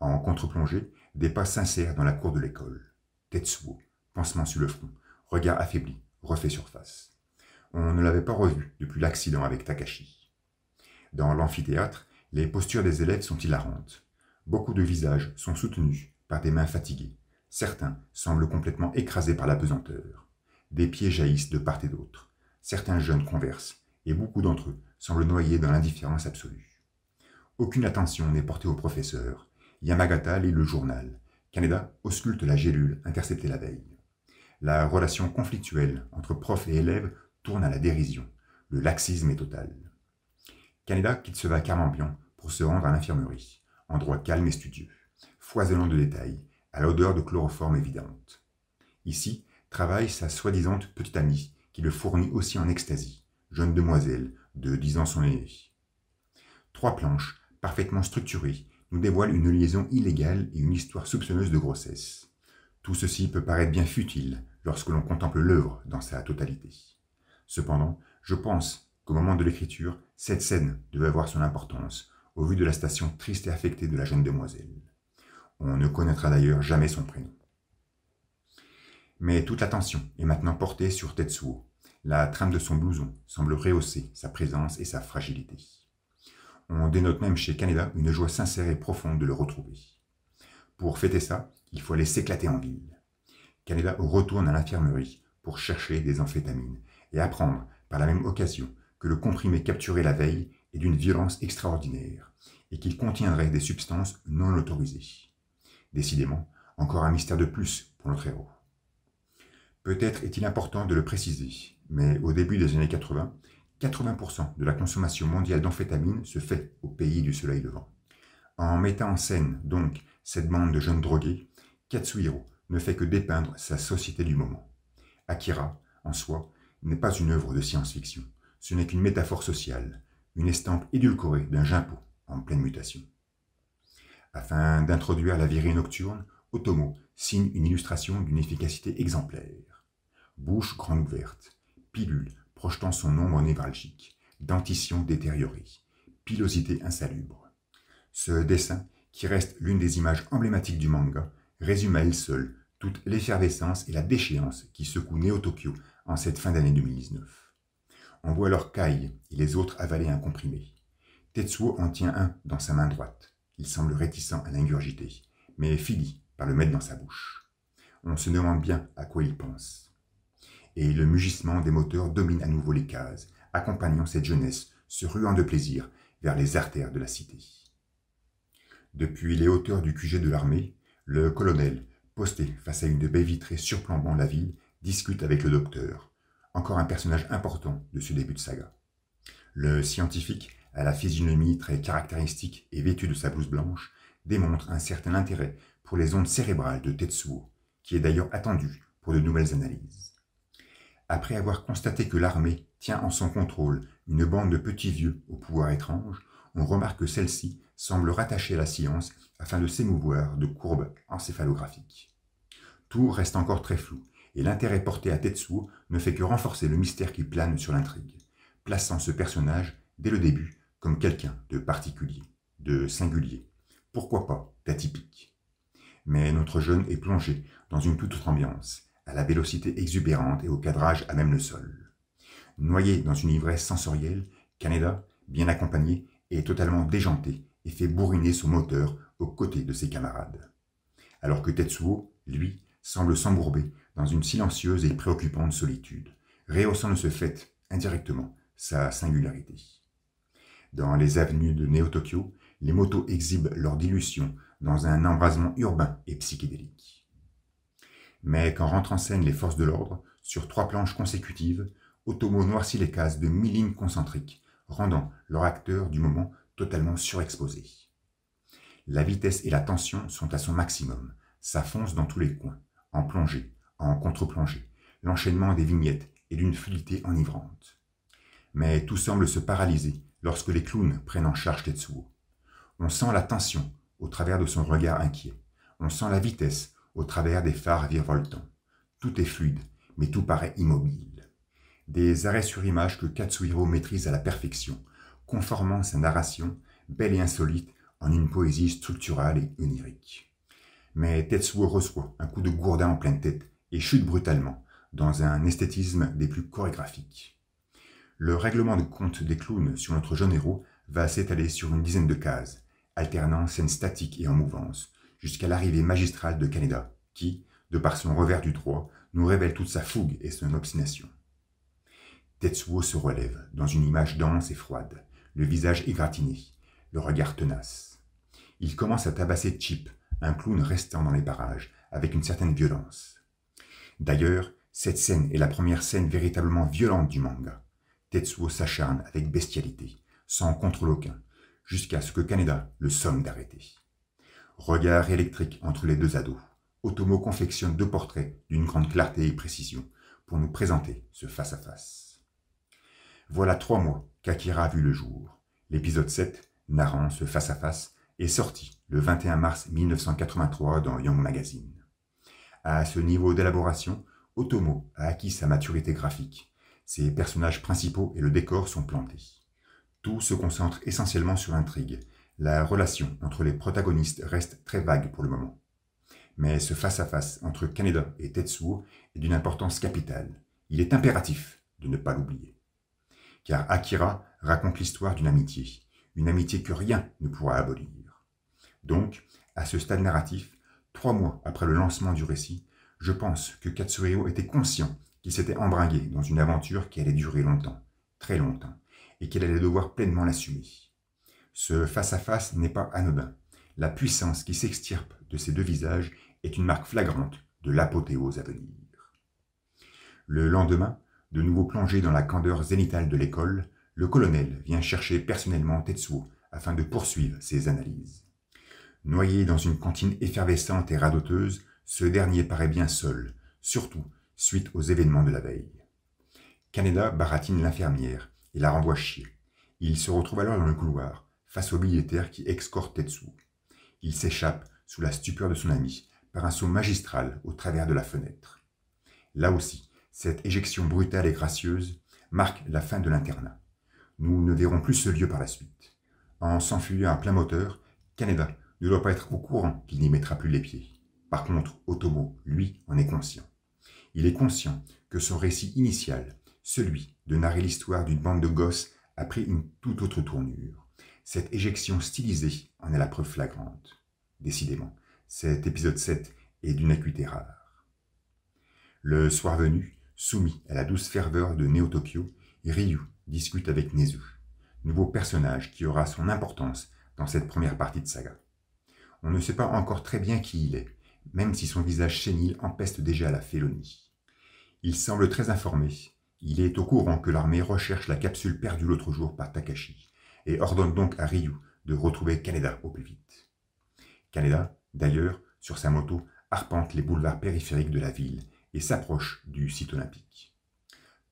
En contre-plongée, des pas s'insèrent dans la cour de l'école. Tetsuo, pansement sur le front, regard affaibli, refait surface. On ne l'avait pas revu depuis l'accident avec Takashi. Dans l'amphithéâtre, les postures des élèves sont hilarantes. Beaucoup de visages sont soutenus par des mains fatiguées, Certains semblent complètement écrasés par la pesanteur. Des pieds jaillissent de part et d'autre. Certains jeunes conversent, et beaucoup d'entre eux semblent noyés dans l'indifférence absolue. Aucune attention n'est portée au professeur. Yamagata lit le journal. Kaneda ausculte la gélule interceptée la veille. La relation conflictuelle entre prof et élève tourne à la dérision. Le laxisme est total. Kaneda quitte ce vacarme ambiant pour se rendre à l'infirmerie, endroit calme et studieux, foisonnant de détails, à l'odeur de chloroforme évidente. Ici travaille sa soi-disant petite amie, qui le fournit aussi en extasie, jeune demoiselle de 10 ans son aînée. 3 planches, parfaitement structurées, nous dévoilent une liaison illégale et une histoire soupçonneuse de grossesse. Tout ceci peut paraître bien futile lorsque l'on contemple l'œuvre dans sa totalité. Cependant, je pense qu'au moment de l'écriture, cette scène devait avoir son importance, au vu de la station triste et affectée de la jeune demoiselle. On ne connaîtra d'ailleurs jamais son prénom. Mais toute l'attention est maintenant portée sur Tetsuo. La trame de son blouson semble rehausser sa présence et sa fragilité. On dénote même chez Kaneda une joie sincère et profonde de le retrouver. Pour fêter ça, il faut aller s'éclater en ville. Kaneda retourne à l'infirmerie pour chercher des amphétamines et apprendre par la même occasion que le comprimé capturé la veille est d'une violence extraordinaire et qu'il contiendrait des substances non autorisées. Décidément, encore un mystère de plus pour notre héros. Peut-être est-il important de le préciser, mais au début des années 80, 80% de la consommation mondiale d'amphétamines se fait au pays du soleil levant. En mettant en scène, donc, cette bande de jeunes drogués, Katsuhiro ne fait que dépeindre sa société du moment. Akira, en soi, n'est pas une œuvre de science-fiction, ce n'est qu'une métaphore sociale, une estampe édulcorée d'un Jimpo en pleine mutation. Afin d'introduire la virée nocturne, Otomo signe une illustration d'une efficacité exemplaire. Bouche grande ouverte, pilule projetant son ombre névralgique, dentition détériorée, pilosité insalubre. Ce dessin, qui reste l'une des images emblématiques du manga, résume à elle seule toute l'effervescence et la déchéance qui secouent Neo-Tokyo en cette fin d'année 2019. On voit alors Kai et les autres avaler un comprimé. Tetsuo en tient un dans sa main droite. Il semble réticent à l'ingurgiter, mais finit par le mettre dans sa bouche. On se demande bien à quoi il pense. Et le mugissement des moteurs domine à nouveau les cases, accompagnant cette jeunesse se ruant de plaisir vers les artères de la cité. Depuis les hauteurs du QG de l'armée, le colonel, posté face à une baie vitrée surplombant la ville, discute avec le docteur, encore un personnage important de ce début de saga. Le scientifique, à la physionomie très caractéristique et vêtu de sa blouse blanche, démontre un certain intérêt pour les ondes cérébrales de Tetsuo, qui est d'ailleurs attendu pour de nouvelles analyses. Après avoir constaté que l'armée tient en son contrôle une bande de petits vieux au pouvoir étrange, on remarque que celle-ci semble rattachée à la science afin de s'émouvoir de courbes encéphalographiques. Tout reste encore très flou, et l'intérêt porté à Tetsuo ne fait que renforcer le mystère qui plane sur l'intrigue, plaçant ce personnage, dès le début, comme quelqu'un de particulier, de singulier, pourquoi pas d'atypique. Mais notre jeune est plongé dans une toute autre ambiance, à la vélocité exubérante et au cadrage à même le sol. Noyé dans une ivresse sensorielle, Kaneda, bien accompagné, est totalement déjanté et fait bourriner son moteur aux côtés de ses camarades. Alors que Tetsuo, lui, semble s'embourber dans une silencieuse et préoccupante solitude, rehaussant de ce fait, indirectement, sa singularité. Dans les avenues de Neo-Tokyo, les motos exhibent leur dilution dans un embrasement urbain et psychédélique. Mais quand rentrent en scène les forces de l'ordre, sur 3 planches consécutives, Otomo noircit les cases de 1000 lignes concentriques, rendant leur acteur du moment totalement surexposé. La vitesse et la tension sont à son maximum, ça fonce dans tous les coins, en plongée, en contre-plongée, l'enchaînement des vignettes est d'une fluidité enivrante. Mais tout semble se paralyser lorsque les clowns prennent en charge Tetsuo. On sent la tension au travers de son regard inquiet, on sent la vitesse au travers des phares virevoltants. Tout est fluide, mais tout paraît immobile. Des arrêts sur image que Katsuhiro maîtrise à la perfection, conformant sa narration, belle et insolite, en une poésie structurale et onirique. Mais Tetsuo reçoit un coup de gourdin en pleine tête et chute brutalement, dans un esthétisme des plus chorégraphiques. Le règlement de compte des clowns sur notre jeune héros va s'étaler sur une dizaine de cases, alternant scènes statiques et en mouvance, jusqu'à l'arrivée magistrale de Kaneda qui, de par son revers du droit, nous révèle toute sa fougue et son obstination. Tetsuo se relève, dans une image dense et froide, le visage égratigné, le regard tenace. Il commence à tabasser Chip, un clown restant dans les parages, avec une certaine violence. D'ailleurs, cette scène est la première scène véritablement violente du manga. Tetsuo s'acharne avec bestialité, sans contrôle aucun, jusqu'à ce que Kaneda le somme d'arrêter. Regard électrique entre les deux ados, Otomo confectionne 2 portraits d'une grande clarté et précision pour nous présenter ce face-à-face. Voilà 3 mois qu'Akira a vu le jour. L'épisode 7, narrant ce face-à-face, est sorti le 21 mars 1983 dans Young Magazine. À ce niveau d'élaboration, Otomo a acquis sa maturité graphique. Ses personnages principaux et le décor sont plantés. Tout se concentre essentiellement sur l'intrigue. La relation entre les protagonistes reste très vague pour le moment. Mais ce face-à-face entre Kaneda et Tetsuo est d'une importance capitale. Il est impératif de ne pas l'oublier. Car Akira raconte l'histoire d'une amitié que rien ne pourra abolir. Donc, à ce stade narratif, 3 mois après le lancement du récit, je pense que Katsuhiro était conscient qu'il s'était embringué dans une aventure qui allait durer longtemps, très longtemps, et qu'il allait devoir pleinement l'assumer. Ce face-à-face n'est pas anodin. La puissance qui s'extirpe de ces 2 visages est une marque flagrante de l'apothéose à venir. Le lendemain, de nouveau plongé dans la candeur zénithale de l'école, le colonel vient chercher personnellement Tetsuo afin de poursuivre ses analyses. Noyé dans une cantine effervescente et radoteuse, ce dernier paraît bien seul, surtout suite aux événements de la veille. Kaneda baratine l'infirmière et la renvoie chier. Il se retrouve alors dans le couloir, face au militaire qui escorte Tetsuo. Il s'échappe sous la stupeur de son ami, par un saut magistral au travers de la fenêtre. Là aussi, cette éjection brutale et gracieuse marque la fin de l'internat. Nous ne verrons plus ce lieu par la suite. En s'enfuyant à plein moteur, Kaneda ne doit pas être au courant qu'il n'y mettra plus les pieds. Par contre, Otomo, lui, en est conscient. Il est conscient que son récit initial, celui de narrer l'histoire d'une bande de gosses, a pris une toute autre tournure. Cette éjection stylisée en est la preuve flagrante. Décidément, cet épisode 7 est d'une acuité rare. Le soir venu, soumis à la douce ferveur de Neo-Tokyo, Ryu discute avec Nezu, nouveau personnage qui aura son importance dans cette première partie de saga. On ne sait pas encore très bien qui il est, même si son visage sénile empeste déjà la félonie. Il semble très informé. Il est au courant que l'armée recherche la capsule perdue l'autre jour par Takashi, et ordonne donc à Ryu de retrouver Kaneda au plus vite. Kaneda, d'ailleurs, sur sa moto, arpente les boulevards périphériques de la ville et s'approche du site olympique.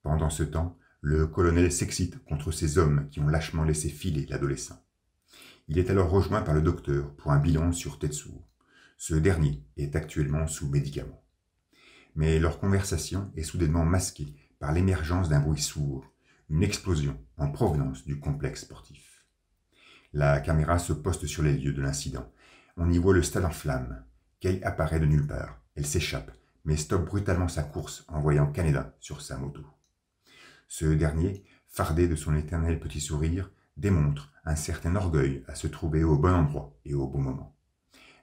Pendant ce temps, le colonel s'excite contre ces hommes qui ont lâchement laissé filer l'adolescent. Il est alors rejoint par le docteur pour un bilan sur Tetsuo. Ce dernier est actuellement sous médicaments. Mais leur conversation est soudainement masquée par l'émergence d'un bruit sourd, une explosion en provenance du complexe sportif. La caméra se poste sur les lieux de l'incident. On y voit le stade en flammes. Kei apparaît de nulle part. Elle s'échappe, mais stoppe brutalement sa course en voyant Kaneda sur sa moto. Ce dernier, fardé de son éternel petit sourire, démontre un certain orgueil à se trouver au bon endroit et au bon moment.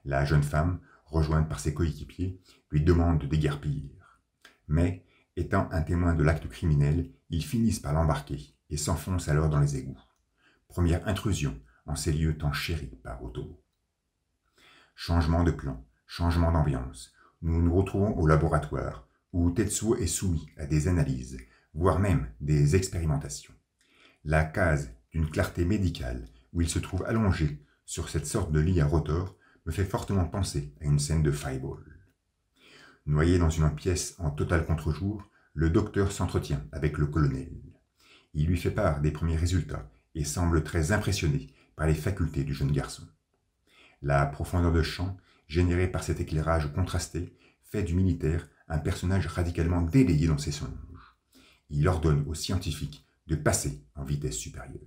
La jeune femme, rejointe par ses coéquipiers, lui demande de déguerpir. Mais, étant un témoin de l'acte criminel, ils finissent par l'embarquer et s'enfoncent alors dans les égouts. Première intrusion en ces lieux tant chéris par Otomo. Changement de plan, changement d'ambiance. Nous nous retrouvons au laboratoire, où Tetsuo est soumis à des analyses, voire même des expérimentations. La case d'une clarté médicale, où il se trouve allongé sur cette sorte de lit à rotor, me fait fortement penser à une scène de Fireball. Noyé dans une pièce en total contre-jour, le docteur s'entretient avec le colonel. Il lui fait part des premiers résultats et semble très impressionné par les facultés du jeune garçon. La profondeur de champ, générée par cet éclairage contrasté, fait du militaire un personnage radicalement délayé dans ses songes. Il ordonne aux scientifiques de passer en vitesse supérieure.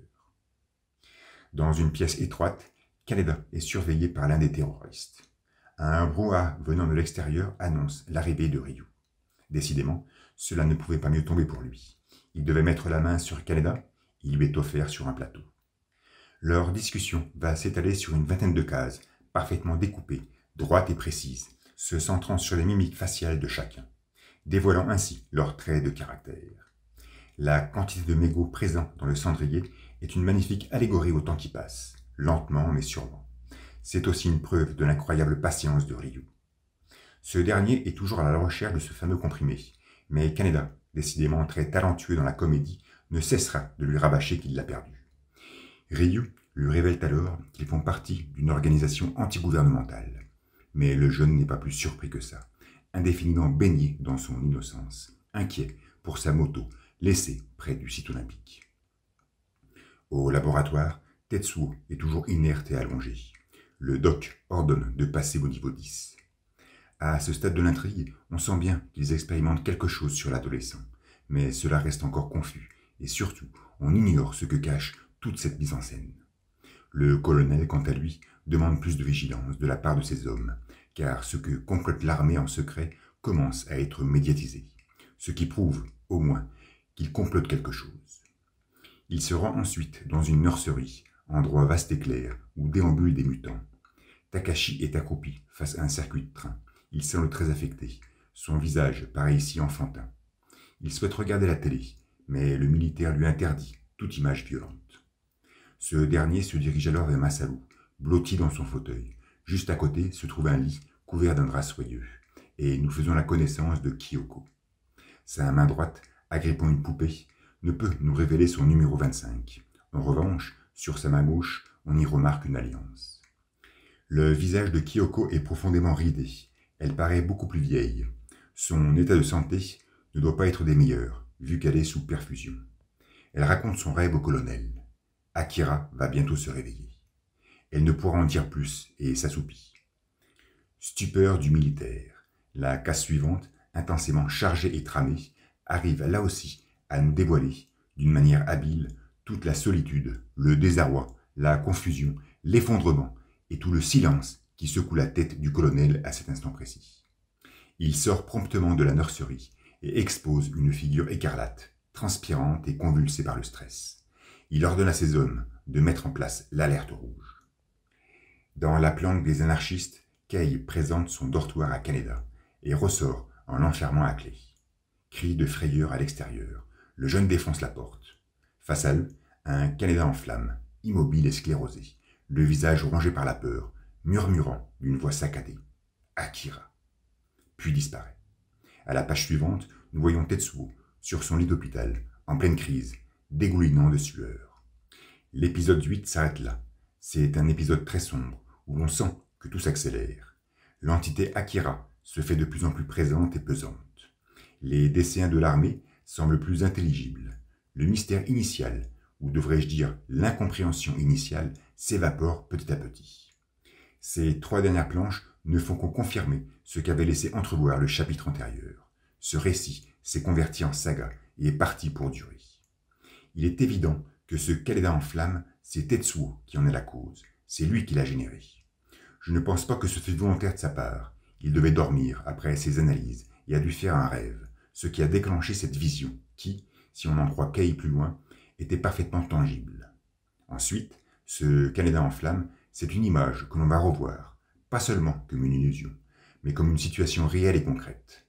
Dans une pièce étroite, Kaneda est surveillé par l'un des terroristes. Un brouhaha venant de l'extérieur annonce l'arrivée de Ryu. Décidément, cela ne pouvait pas mieux tomber pour lui. Il devait mettre la main sur Kaneda, il lui est offert sur un plateau. Leur discussion va s'étaler sur une vingtaine de cases, parfaitement découpées, droites et précises, se centrant sur les mimiques faciales de chacun, dévoilant ainsi leurs traits de caractère. La quantité de mégots présents dans le cendrier est une magnifique allégorie au temps qui passe, lentement mais sûrement. C'est aussi une preuve de l'incroyable patience de Ryu. Ce dernier est toujours à la recherche de ce fameux comprimé, mais Kaneda, décidément très talentueux dans la comédie, ne cessera de lui rabâcher qu'il l'a perdu. Ryu lui révèle alors qu'ils font partie d'une organisation antigouvernementale. Mais le jeune n'est pas plus surpris que ça, indéfiniment baigné dans son innocence, inquiet pour sa moto laissée près du site olympique. Au laboratoire, Tetsuo est toujours inerte et allongé. Le doc ordonne de passer au niveau 10. À ce stade de l'intrigue, on sent bien qu'ils expérimentent quelque chose sur l'adolescent, mais cela reste encore confus, et surtout, on ignore ce que cache toute cette mise en scène. Le colonel, quant à lui, demande plus de vigilance de la part de ses hommes, car ce que conclote l'armée en secret commence à être médiatisé, ce qui prouve, au moins, qu'il complote quelque chose. Il se rend ensuite dans une nurserie, endroit vaste et clair, où déambulent des mutants. Takashi est accroupi face à un circuit de train. Il semble très affecté. Son visage paraît ici enfantin. Il souhaite regarder la télé, mais le militaire lui interdit toute image violente. Ce dernier se dirige alors vers Masaru, blotti dans son fauteuil. Juste à côté se trouve un lit couvert d'un drap soyeux, et nous faisons la connaissance de Kyoko. Sa main droite, agrippant une poupée, ne peut nous révéler son numéro 25. En revanche, sur sa main gauche, on y remarque une alliance. Le visage de Kyoko est profondément ridé. Elle paraît beaucoup plus vieille. Son état de santé ne doit pas être des meilleurs, vu qu'elle est sous perfusion. Elle raconte son rêve au colonel. Akira va bientôt se réveiller. Elle ne pourra en dire plus et s'assoupit. Stupeur du militaire. La case suivante, intensément chargée et tramée, arrive là aussi à nous dévoiler, d'une manière habile, toute la solitude, le désarroi, la confusion, l'effondrement et tout le silence qui secoue la tête du colonel à cet instant précis. Il sort promptement de la nurserie et expose une figure écarlate, transpirante et convulsée par le stress. Il ordonne à ses hommes de mettre en place l'alerte rouge. Dans la planque des anarchistes, Kei présente son dortoir à Kaneda et ressort en l'enfermant à clé. Cri de frayeur à l'extérieur. Le jeune défonce la porte. Face à eux, un Kaneda en flammes, immobile et sclérosé, le visage rongé par la peur, murmurant d'une voix saccadée. Akira. Puis disparaît. À la page suivante, nous voyons Tetsuo sur son lit d'hôpital, en pleine crise, dégoulinant de sueur. L'épisode 8 s'arrête là. C'est un épisode très sombre, où l'on sent que tout s'accélère. L'entité Akira se fait de plus en plus présente et pesante. Les desseins de l'armée semblent plus intelligibles. Le mystère initial, ou devrais-je dire l'incompréhension initiale, s'évapore petit à petit. Ces 3 dernières planches ne font qu'en confirmer ce qu'avait laissé entrevoir le chapitre antérieur. Ce récit s'est converti en saga et est parti pour durer. Il est évident que ce Kaneda en flammes, c'est Tetsuo qui en est la cause. C'est lui qui l'a généré. Je ne pense pas que ce fût volontaire de sa part. Il devait dormir après ses analyses et a dû faire un rêve, ce qui a déclenché cette vision qui, si on en croit Kei plus loin, était parfaitement tangible. Ensuite, ce Kaneda en flammes, c'est une image que l'on va revoir, pas seulement comme une illusion, mais comme une situation réelle et concrète.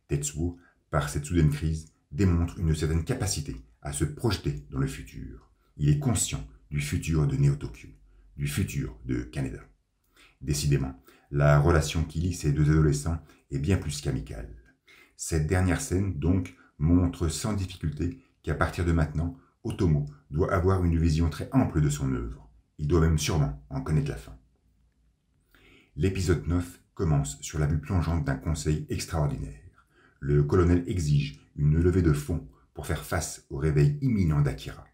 Tetsuo, par cette soudaine crise, démontre une certaine capacité à se projeter dans le futur. Il est conscient du futur de Neo-Tokyo, du futur de Kaneda. Décidément, la relation qui lie ces 2 adolescents est bien plus qu'amicale. Cette dernière scène, donc, montre sans difficulté qu'à partir de maintenant, Otomo doit avoir une vision très ample de son œuvre. Il doit même sûrement en connaître la fin. L'épisode 9 commence sur la vue plongeante d'un conseil extraordinaire. Le colonel exige une levée de fonds pour faire face au réveil imminent d'Akira.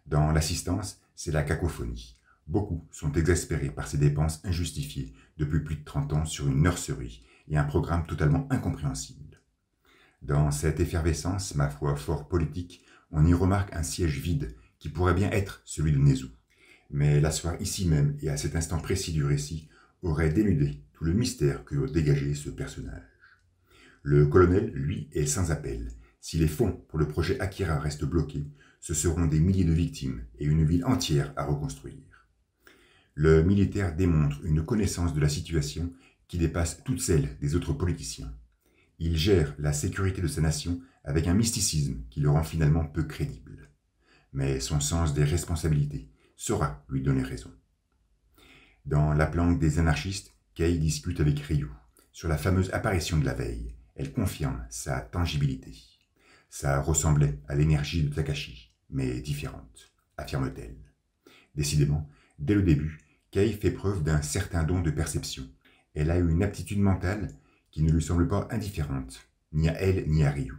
Dans l'assistance, c'est la cacophonie. Beaucoup sont exaspérés par ces dépenses injustifiées depuis plus de 30 ans sur une nurserie et un programme totalement incompréhensible. Dans cette effervescence, ma foi fort politique, on y remarque un siège vide qui pourrait bien être celui de Nezu. Mais l'asseoir ici même et à cet instant précis du récit aurait dénudé tout le mystère que doit dégager ce personnage. Le colonel, lui, est sans appel. Si les fonds pour le projet Akira restent bloqués, ce seront des milliers de victimes et une ville entière à reconstruire. Le militaire démontre une connaissance de la situation qui dépasse toutes celles des autres politiciens. Il gère la sécurité de sa nation avec un mysticisme qui le rend finalement peu crédible. Mais son sens des responsabilités saura lui donner raison. Dans la planque des anarchistes, Kei discute avec Ryu sur la fameuse apparition de la veille. Elle confirme sa tangibilité. Ça ressemblait à l'énergie de Takashi, mais différente, affirme-t-elle. Décidément, dès le début, Kei fait preuve d'un certain don de perception. Elle a une aptitude mentale qui ne lui semble pas indifférente, ni à elle ni à Ryu.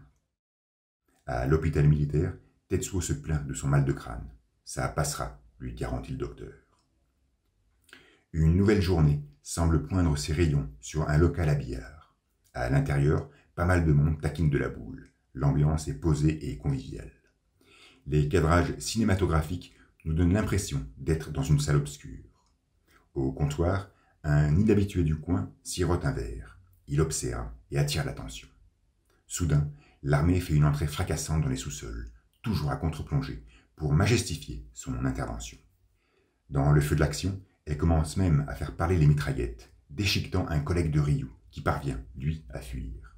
À l'hôpital militaire, Tetsuo se plaint de son mal de crâne. Ça passera, lui garantit le docteur. Une nouvelle journée semble poindre ses rayons sur un local à billard. À l'intérieur, pas mal de monde taquine de la boule. L'ambiance est posée et conviviale. Les cadrages cinématographiques nous donnent l'impression d'être dans une salle obscure. Au comptoir, un inhabitué du coin sirote un verre. Il observe et attire l'attention. Soudain, l'armée fait une entrée fracassante dans les sous-sols, toujours à contre-plongée, pour majestifier son intervention. Dans le feu de l'action, elle commence même à faire parler les mitraillettes, déchiquetant un collègue de Ryu, qui parvient, lui, à fuir.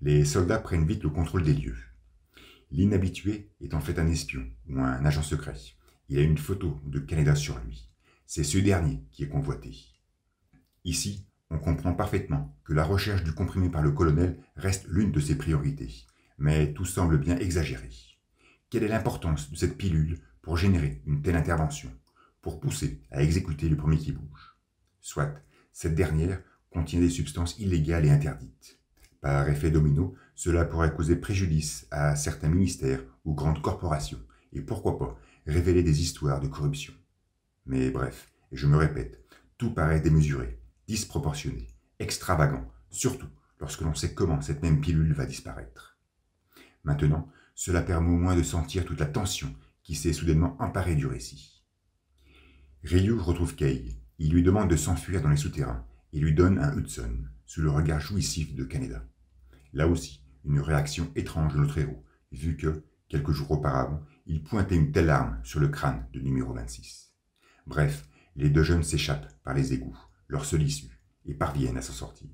Les soldats prennent vite le contrôle des lieux. L'inhabitué est en fait un espion ou un agent secret. Il a une photo de Kaneda sur lui. C'est ce dernier qui est convoité. Ici, on comprend parfaitement que la recherche du comprimé par le colonel reste l'une de ses priorités, mais tout semble bien exagéré. Quelle est l'importance de cette pilule pour générer une telle intervention, pour pousser à exécuter le premier qui bouge? Soit, cette dernière contient des substances illégales et interdites. Par effet domino, cela pourrait causer préjudice à certains ministères ou grandes corporations, et pourquoi pas révéler des histoires de corruption. Mais bref, et je me répète, tout paraît démesuré, disproportionné, extravagant, surtout lorsque l'on sait comment cette même pilule va disparaître. Maintenant, cela permet au moins de sentir toute la tension qui s'est soudainement emparée du récit. Ryu retrouve Kei. Il lui demande de s'enfuir dans les souterrains et lui donne un Hudson, sous le regard jouissif de Kaneda. Là aussi, une réaction étrange de notre héros, vu que, quelques jours auparavant, il pointait une telle arme sur le crâne de numéro 26. Bref, les deux jeunes s'échappent par les égouts, leur seule issue, et parviennent à s'en sortir.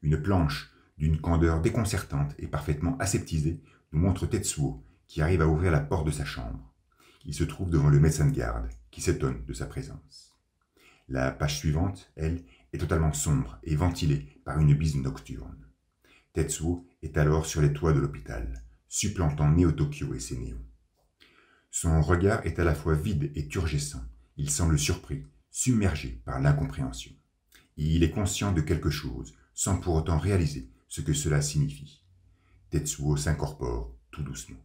Une planche d'une candeur déconcertante et parfaitement aseptisée nous montre Tetsuo qui arrive à ouvrir la porte de sa chambre. Il se trouve devant le médecin de garde qui s'étonne de sa présence. La page suivante, elle, est totalement sombre et ventilée par une bise nocturne. Tetsuo est alors sur les toits de l'hôpital, supplantant Neo-Tokyo et ses néons. Son regard est à la fois vide et turgescent. Il semble surpris, submergé par l'incompréhension. Il est conscient de quelque chose, sans pour autant réaliser ce que cela signifie. Tetsuo s'incorpore tout doucement.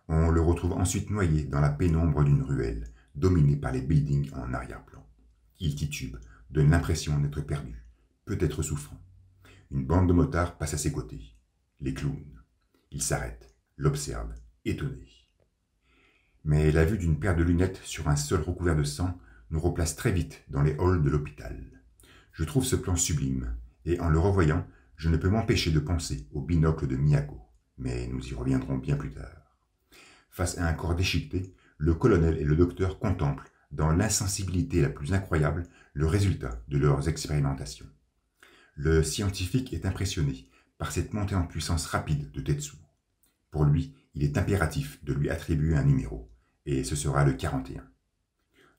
On le retrouve ensuite noyé dans la pénombre d'une ruelle, dominée par les buildings en arrière-plan. Il titube, donne l'impression d'être perdu, peut-être souffrant. Une bande de motards passe à ses côtés. Les clowns. Il s'arrête, l'observe, étonné. Mais la vue d'une paire de lunettes sur un sol recouvert de sang nous replace très vite dans les halls de l'hôpital. Je trouve ce plan sublime, et en le revoyant, je ne peux m'empêcher de penser au binocle de Miyako, mais nous y reviendrons bien plus tard. Face à un corps déchiqueté, le colonel et le docteur contemplent, dans l'insensibilité la plus incroyable, le résultat de leurs expérimentations. Le scientifique est impressionné par cette montée en puissance rapide de Tetsuo. Pour lui, il est impératif de lui attribuer un numéro, et ce sera le 41.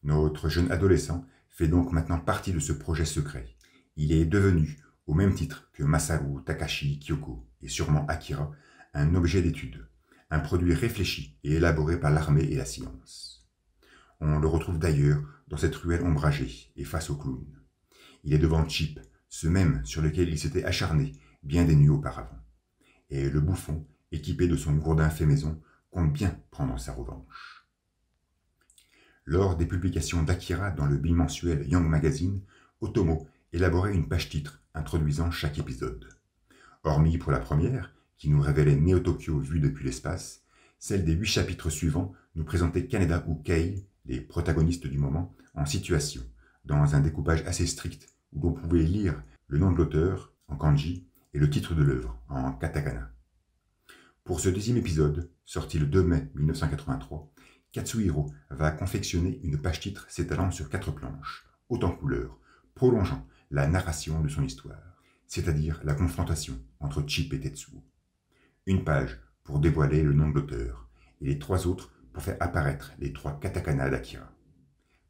Notre jeune adolescent fait donc maintenant partie de ce projet secret. Il est devenu, au même titre que Masaru, Takashi, Kyoko et sûrement Akira, un objet d'étude, un produit réfléchi et élaboré par l'armée et la science. On le retrouve d'ailleurs dans cette ruelle ombragée et face au clown. Il est devant Chip, ce même sur lequel il s'était acharné bien des nuits auparavant. Et le bouffon, équipé de son gourdin fait maison, compte bien prendre sa revanche. Lors des publications d'Akira dans le bimensuel Young Magazine, Otomo élaborait une page-titre introduisant chaque épisode. Hormis pour la première, qui nous révélait Neo-Tokyo vu depuis l'espace, celle des 8 chapitres suivants nous présentait Kaneda ou Kei, les protagonistes du moment, en situation, dans un découpage assez strict où l'on pouvait lire le nom de l'auteur en kanji et le titre de l'œuvre en katakana. Pour ce deuxième épisode, sorti le 2 mai 1983, Katsuhiro va confectionner une page-titre s'étalant sur 4 planches, haute en couleurs, prolongeant la narration de son histoire, c'est-à-dire la confrontation entre Chip et Tetsuo. Une page pour dévoiler le nom de l'auteur, et les 3 autres pour faire apparaître les 3 katakana d'Akira.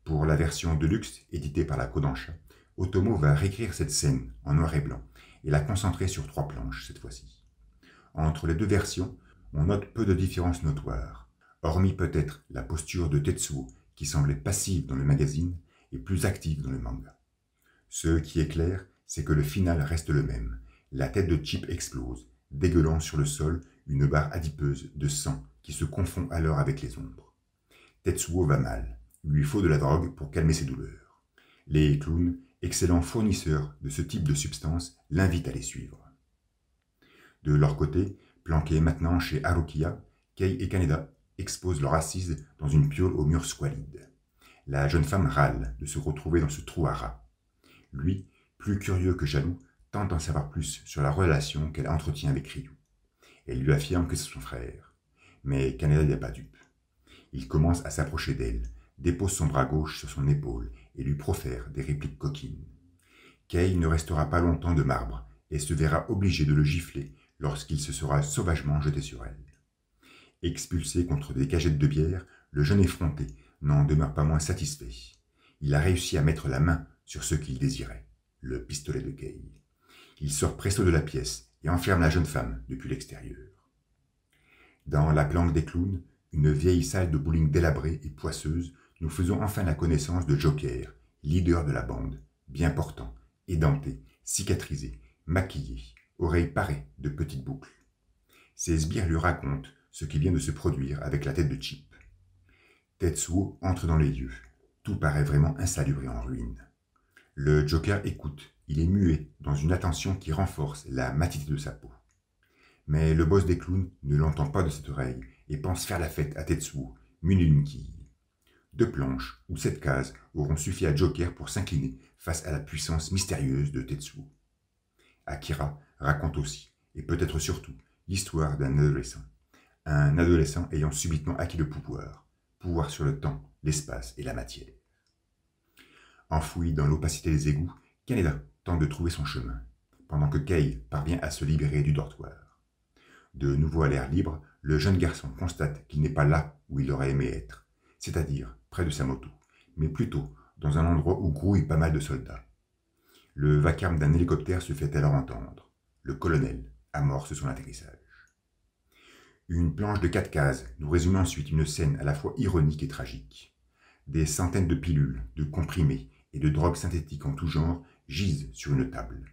Pour la version Deluxe éditée par la Kodansha, Otomo va réécrire cette scène en noir et blanc et la concentrer sur 3 planches cette fois-ci. Entre les 2 versions, on note peu de différences notoires, hormis peut-être la posture de Tetsuo qui semblait passive dans le magazine et plus active dans le manga. Ce qui est clair, c'est que le final reste le même. La tête de Chip explose, dégueulant sur le sol une barre adipeuse de sang qui se confond alors avec les ombres. Tetsuo va mal, il lui faut de la drogue pour calmer ses douleurs. Les clowns, excellents fournisseurs de ce type de substance, l'invitent à les suivre. De leur côté, planqués maintenant chez Harukiya, Kei et Kaneda exposent leur assise dans une piole au mur squalide. La jeune femme râle de se retrouver dans ce trou à rats. Lui, plus curieux que jaloux, tente d'en savoir plus sur la relation qu'elle entretient avec Ryu. Elle lui affirme que c'est son frère. Mais Kaneda n'est pas dupe. Il commence à s'approcher d'elle, dépose son bras gauche sur son épaule et lui profère des répliques coquines. Kei ne restera pas longtemps de marbre et se verra obligé de le gifler lorsqu'il se sera sauvagement jeté sur elle. Expulsé contre des cagettes de bière, le jeune effronté n'en demeure pas moins satisfait. Il a réussi à mettre la main sur ce qu'il désirait, le pistolet de Kei. Il sort presto de la pièce et enferme la jeune femme depuis l'extérieur. Dans la planque des clowns, une vieille salle de bowling délabrée et poisseuse, nous faisons enfin la connaissance de Joker, leader de la bande, bien portant, édenté, cicatrisé, maquillé, oreilles parées de petites boucles. Ses sbires lui racontent ce qui vient de se produire avec la tête de Chip. Tetsuo entre dans les lieux. Tout paraît vraiment insalubre et en ruine. Le Joker écoute, il est muet dans une attention qui renforce la matité de sa peau. Mais le boss des clowns ne l'entend pas de cette oreille et pense faire la fête à Tetsuo, muni d'une quille. 2 planches ou 7 cases auront suffi à Joker pour s'incliner face à la puissance mystérieuse de Tetsuo. Akira raconte aussi, et peut-être surtout, l'histoire d'un adolescent. Un adolescent ayant subitement acquis le pouvoir sur le temps, l'espace et la matière. Enfoui dans l'opacité des égouts, Kaneda tente de trouver son chemin, pendant que Kei parvient à se libérer du dortoir. De nouveau à l'air libre, le jeune garçon constate qu'il n'est pas là où il aurait aimé être, c'est-à-dire près de sa moto, mais plutôt dans un endroit où grouillent pas mal de soldats. Le vacarme d'un hélicoptère se fait alors entendre. Le colonel amorce son atterrissage. Une planche de 4 cases nous résume ensuite une scène à la fois ironique et tragique. Des centaines de pilules, de comprimés et de drogues synthétiques en tout genre gisent sur une table.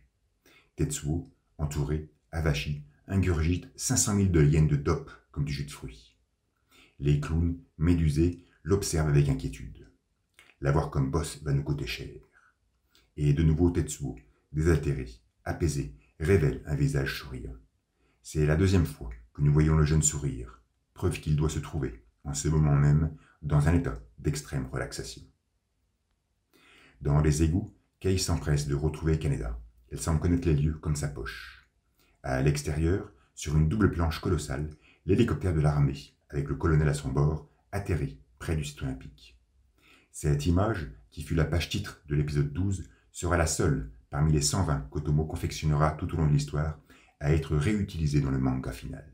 Tetsuo, entouré, avachi, ingurgite 500 000 de yens de dope comme du jus de fruits. Les clowns, médusés, l'observent avec inquiétude. L'avoir comme boss va nous coûter cher. Et de nouveau Tetsuo, désaltéré, apaisé, révèle un visage souriant. C'est la 2e fois que nous voyons le jeune sourire, preuve qu'il doit se trouver, en ce moment même, dans un état d'extrême relaxation. Dans les égouts, Kei s'empresse de retrouver Kaneda. Elle semble connaître les lieux comme sa poche. À l'extérieur, sur une double planche colossale, l'hélicoptère de l'armée, avec le colonel à son bord, atterrit près du site olympique. Cette image, qui fut la page titre de l'épisode 12, sera la seule parmi les 120 qu'Otomo confectionnera tout au long de l'histoire à être réutilisée dans le manga final.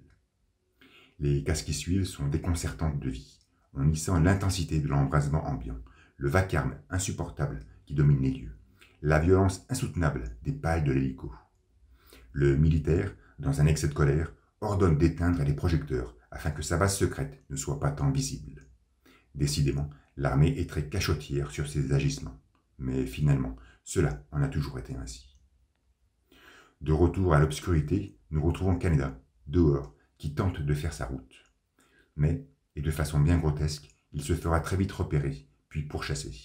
Les cases qui suivent sont déconcertantes de vie. On y sent l'intensité de l'embrasement ambiant, le vacarme insupportable qui domine les lieux, la violence insoutenable des pailles de l'hélico. Le militaire, dans un excès de colère, ordonne d'éteindre les projecteurs afin que sa base secrète ne soit pas tant visible. Décidément, l'armée est très cachotière sur ses agissements, mais finalement, cela en a toujours été ainsi. De retour à l'obscurité, nous retrouvons Kaneda, dehors, qui tente de faire sa route. Mais, et de façon bien grotesque, il se fera très vite repérer, puis pourchasser.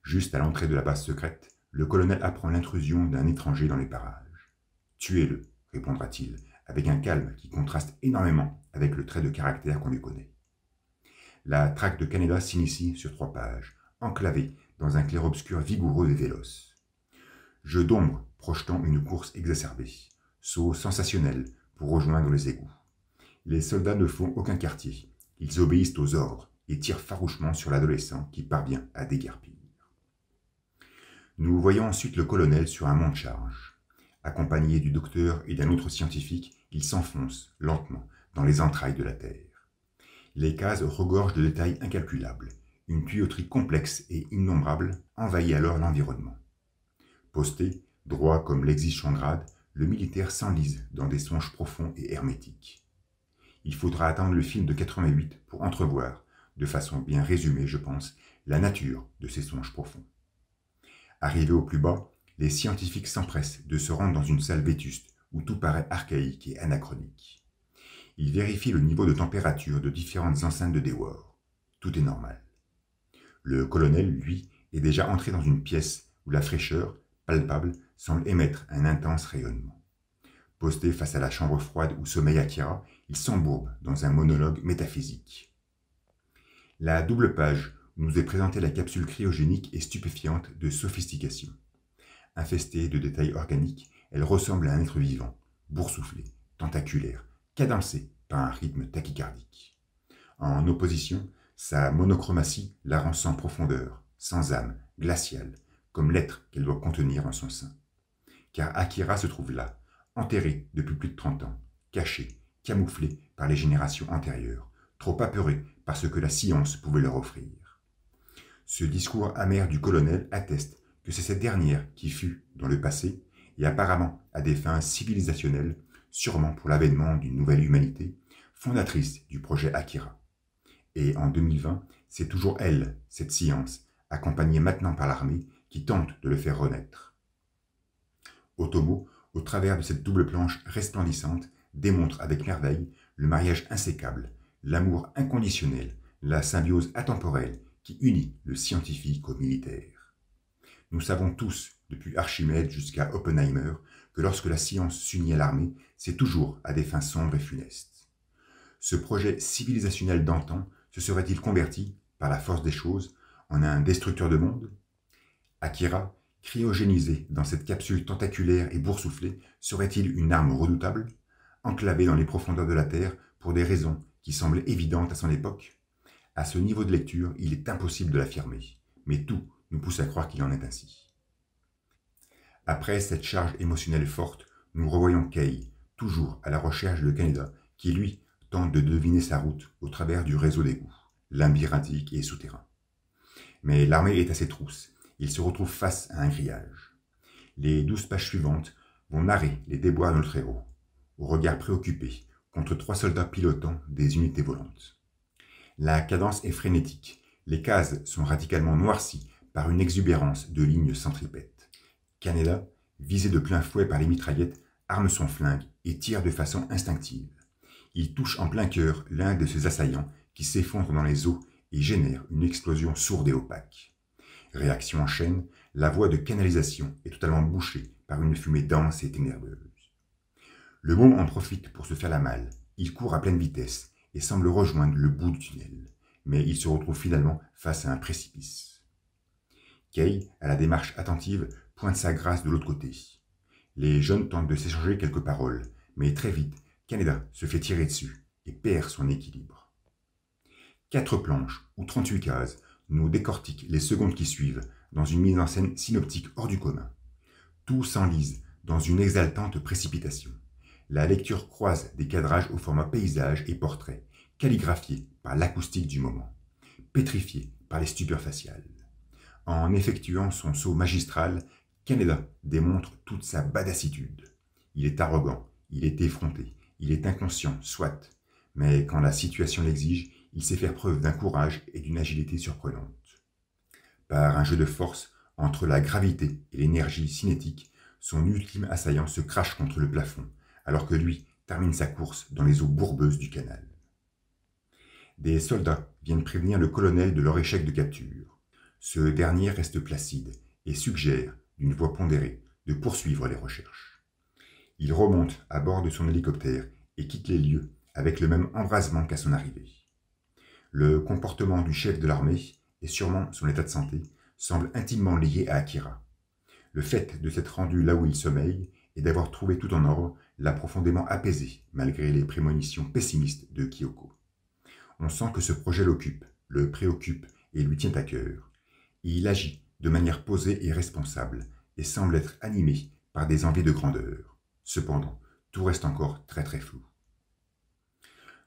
Juste à l'entrée de la base secrète, le colonel apprend l'intrusion d'un étranger dans les parages. « Tuez-le », répondra-t-il, avec un calme qui contraste énormément avec le trait de caractère qu'on lui connaît. La traque de Kaneda s'initie sur 3 pages, enclavée dans un clair-obscur vigoureux et véloce. Jeu d'ombre projetant une course exacerbée, saut sensationnel pour rejoindre les égouts. Les soldats ne font aucun quartier, ils obéissent aux ordres et tirent farouchement sur l'adolescent qui parvient à déguerpir. Nous voyons ensuite le colonel sur un monte charge. Accompagné du docteur et d'un autre scientifique, il s'enfonce, lentement, dans les entrailles de la Terre. Les cases regorgent de détails incalculables. Une tuyauterie complexe et innombrable envahit alors l'environnement. Posté, droit comme l'exige son grade, le militaire s'enlise dans des songes profonds et hermétiques. Il faudra attendre le film de 88 pour entrevoir, de façon bien résumée je pense, la nature de ces songes profonds. Arrivés au plus bas, les scientifiques s'empressent de se rendre dans une salle vétuste où tout paraît archaïque et anachronique. Ils vérifient le niveau de température de différentes enceintes de Dewar. Tout est normal. Le colonel, lui, est déjà entré dans une pièce où la fraîcheur, palpable, semble émettre un intense rayonnement. Posté face à la chambre froide où sommeille Akira, il s'embourbe dans un monologue métaphysique. La double page où nous est présentée la capsule cryogénique est stupéfiante de sophistication. Infestée de détails organiques, elle ressemble à un être vivant, boursouflé, tentaculaire, cadencé par un rythme tachycardique. En opposition, sa monochromatie la rend sans profondeur, sans âme, glaciale, comme l'être qu'elle doit contenir en son sein. Car Akira se trouve là, enterré depuis plus de 30 ans, caché, camouflé par les générations antérieures, trop apeuré par ce que la science pouvait leur offrir. Ce discours amer du colonel atteste que c'est cette dernière qui fut, dans le passé, et apparemment à des fins civilisationnelles, sûrement pour l'avènement d'une nouvelle humanité, fondatrice du projet Akira. Et en 2020, c'est toujours elle, cette science, accompagnée maintenant par l'armée, qui tente de le faire renaître. Otomo, au travers de cette double planche resplendissante, démontre avec merveille le mariage insécable, l'amour inconditionnel, la symbiose atemporelle qui unit le scientifique au militaire. Nous savons tous, depuis Archimède jusqu'à Oppenheimer, que lorsque la science s'unit à l'armée, c'est toujours à des fins sombres et funestes. Ce projet civilisationnel d'antan se serait-il converti, par la force des choses, en un destructeur de monde? Akira, cryogénisé dans cette capsule tentaculaire et boursouflée, serait-il une arme redoutable, enclavée dans les profondeurs de la Terre pour des raisons qui semblent évidentes à son époque? À ce niveau de lecture, il est impossible de l'affirmer, mais tout nous pousse à croire qu'il en est ainsi. Après cette charge émotionnelle forte, nous revoyons Kei, toujours à la recherche de Kaneda, qui lui tente de deviner sa route au travers du réseau d'égouts, labyrinthique et souterrain. Mais l'armée est à ses trousses, il se retrouve face à un grillage. Les 12 pages suivantes vont narrer les déboires de notre héros, au regard préoccupé, contre 3 soldats pilotant des unités volantes. La cadence est frénétique, les cases sont radicalement noircies par une exubérance de lignes centripètes. Kaneda, visé de plein fouet par les mitraillettes, arme son flingue et tire de façon instinctive. Il touche en plein cœur l'un de ses assaillants qui s'effondre dans les eaux et génère une explosion sourde et opaque. Réaction en chaîne, la voie de canalisation est totalement bouchée par une fumée dense et ténébreuse. Le môme en profite pour se faire la malle. Il court à pleine vitesse et semble rejoindre le bout du tunnel, mais il se retrouve finalement face à un précipice. Kei, à la démarche attentive, pointe sa grâce de l'autre côté. Les jeunes tentent de s'échanger quelques paroles, mais très vite, Kaneda se fait tirer dessus et perd son équilibre. 4 planches, ou 38 cases, nous décortiquent les secondes qui suivent, dans une mise en scène synoptique hors du commun. Tout s'enlise dans une exaltante précipitation. La lecture croise des cadrages au format paysage et portrait, calligraphiés par l'acoustique du moment, pétrifiés par les stupeurs faciales. En effectuant son saut magistral, Kaneda démontre toute sa badassitude. Il est arrogant, il est effronté, il est inconscient, soit, mais quand la situation l'exige, il sait faire preuve d'un courage et d'une agilité surprenante. Par un jeu de force entre la gravité et l'énergie cinétique, son ultime assaillant se crache contre le plafond, alors que lui termine sa course dans les eaux bourbeuses du canal. Des soldats viennent prévenir le colonel de leur échec de capture. Ce dernier reste placide et suggère, d'une voix pondérée, de poursuivre les recherches. Il remonte à bord de son hélicoptère et quitte les lieux avec le même embrasement qu'à son arrivée. Le comportement du chef de l'armée, et sûrement son état de santé, semble intimement lié à Akira. Le fait de s'être rendu là où il sommeille et d'avoir trouvé tout en ordre l'a profondément apaisé, malgré les prémonitions pessimistes de Kyoko. On sent que ce projet l'occupe, le préoccupe et lui tient à cœur. Et il agit de manière posée et responsable, et semble être animé par des envies de grandeur. Cependant, tout reste encore très très flou.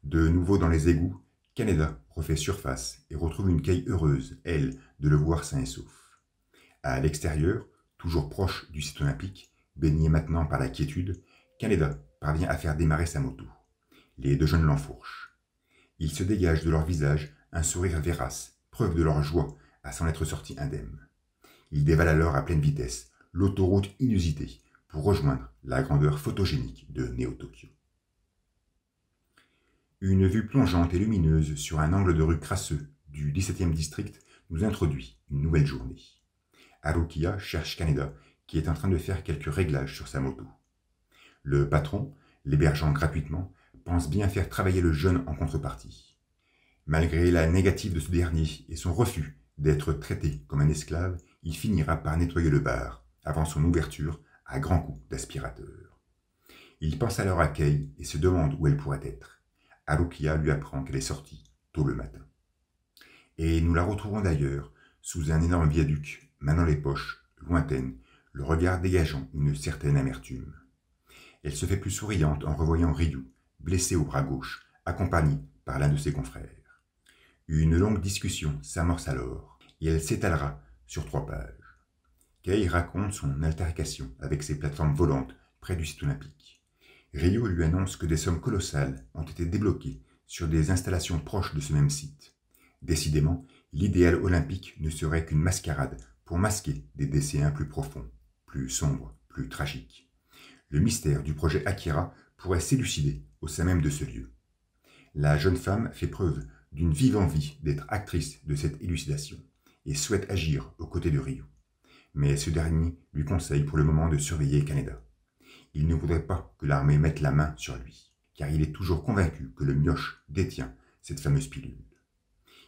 De nouveau dans les égouts, Kaneda refait surface et retrouve une Kay heureuse, elle, de le voir sain et sauf. À l'extérieur, toujours proche du site olympique, baigné maintenant par la quiétude, Kaneda parvient à faire démarrer sa moto. Les deux jeunes l'enfourchent. Il se dégage de leur visage un sourire vérace, preuve de leur joie à s'en être sortis indemnes. Ils dévalent alors à pleine vitesse l'autoroute inusitée pour rejoindre la grandeur photogénique de Néo-Tokyo. Une vue plongeante et lumineuse sur un angle de rue crasseux du 17e district nous introduit une nouvelle journée. Harukiya cherche Kaneda qui est en train de faire quelques réglages sur sa moto. Le patron, l'hébergeant gratuitement, pense bien faire travailler le jeune en contrepartie. Malgré la négative de ce dernier et son refus d'être traité comme un esclave, il finira par nettoyer le bar, avant son ouverture, à grands coups d'aspirateur. Il pense alors à Kei et se demande où elle pourrait être. Harukiya lui apprend qu'elle est sortie tôt le matin. Et nous la retrouvons d'ailleurs sous un énorme viaduc, main dans les poches, lointaine, le regard dégageant une certaine amertume. Elle se fait plus souriante en revoyant Ryu, blessé au bras gauche, accompagné par l'un de ses confrères. Une longue discussion s'amorce alors, et elle s'étalera sur 3 pages. Kei raconte son altercation avec ses plateformes volantes près du site olympique. Ryu lui annonce que des sommes colossales ont été débloquées sur des installations proches de ce même site. Décidément, l'idéal olympique ne serait qu'une mascarade pour masquer des décès plus profonds, plus sombres, plus tragiques. Le mystère du projet Akira pourrait s'élucider au sein même de ce lieu. La jeune femme fait preuve d'une vive envie d'être actrice de cette élucidation et souhaite agir aux côtés de Ryu. Mais ce dernier lui conseille pour le moment de surveiller Kaneda. Il ne voudrait pas que l'armée mette la main sur lui, car il est toujours convaincu que le mioche détient cette fameuse pilule.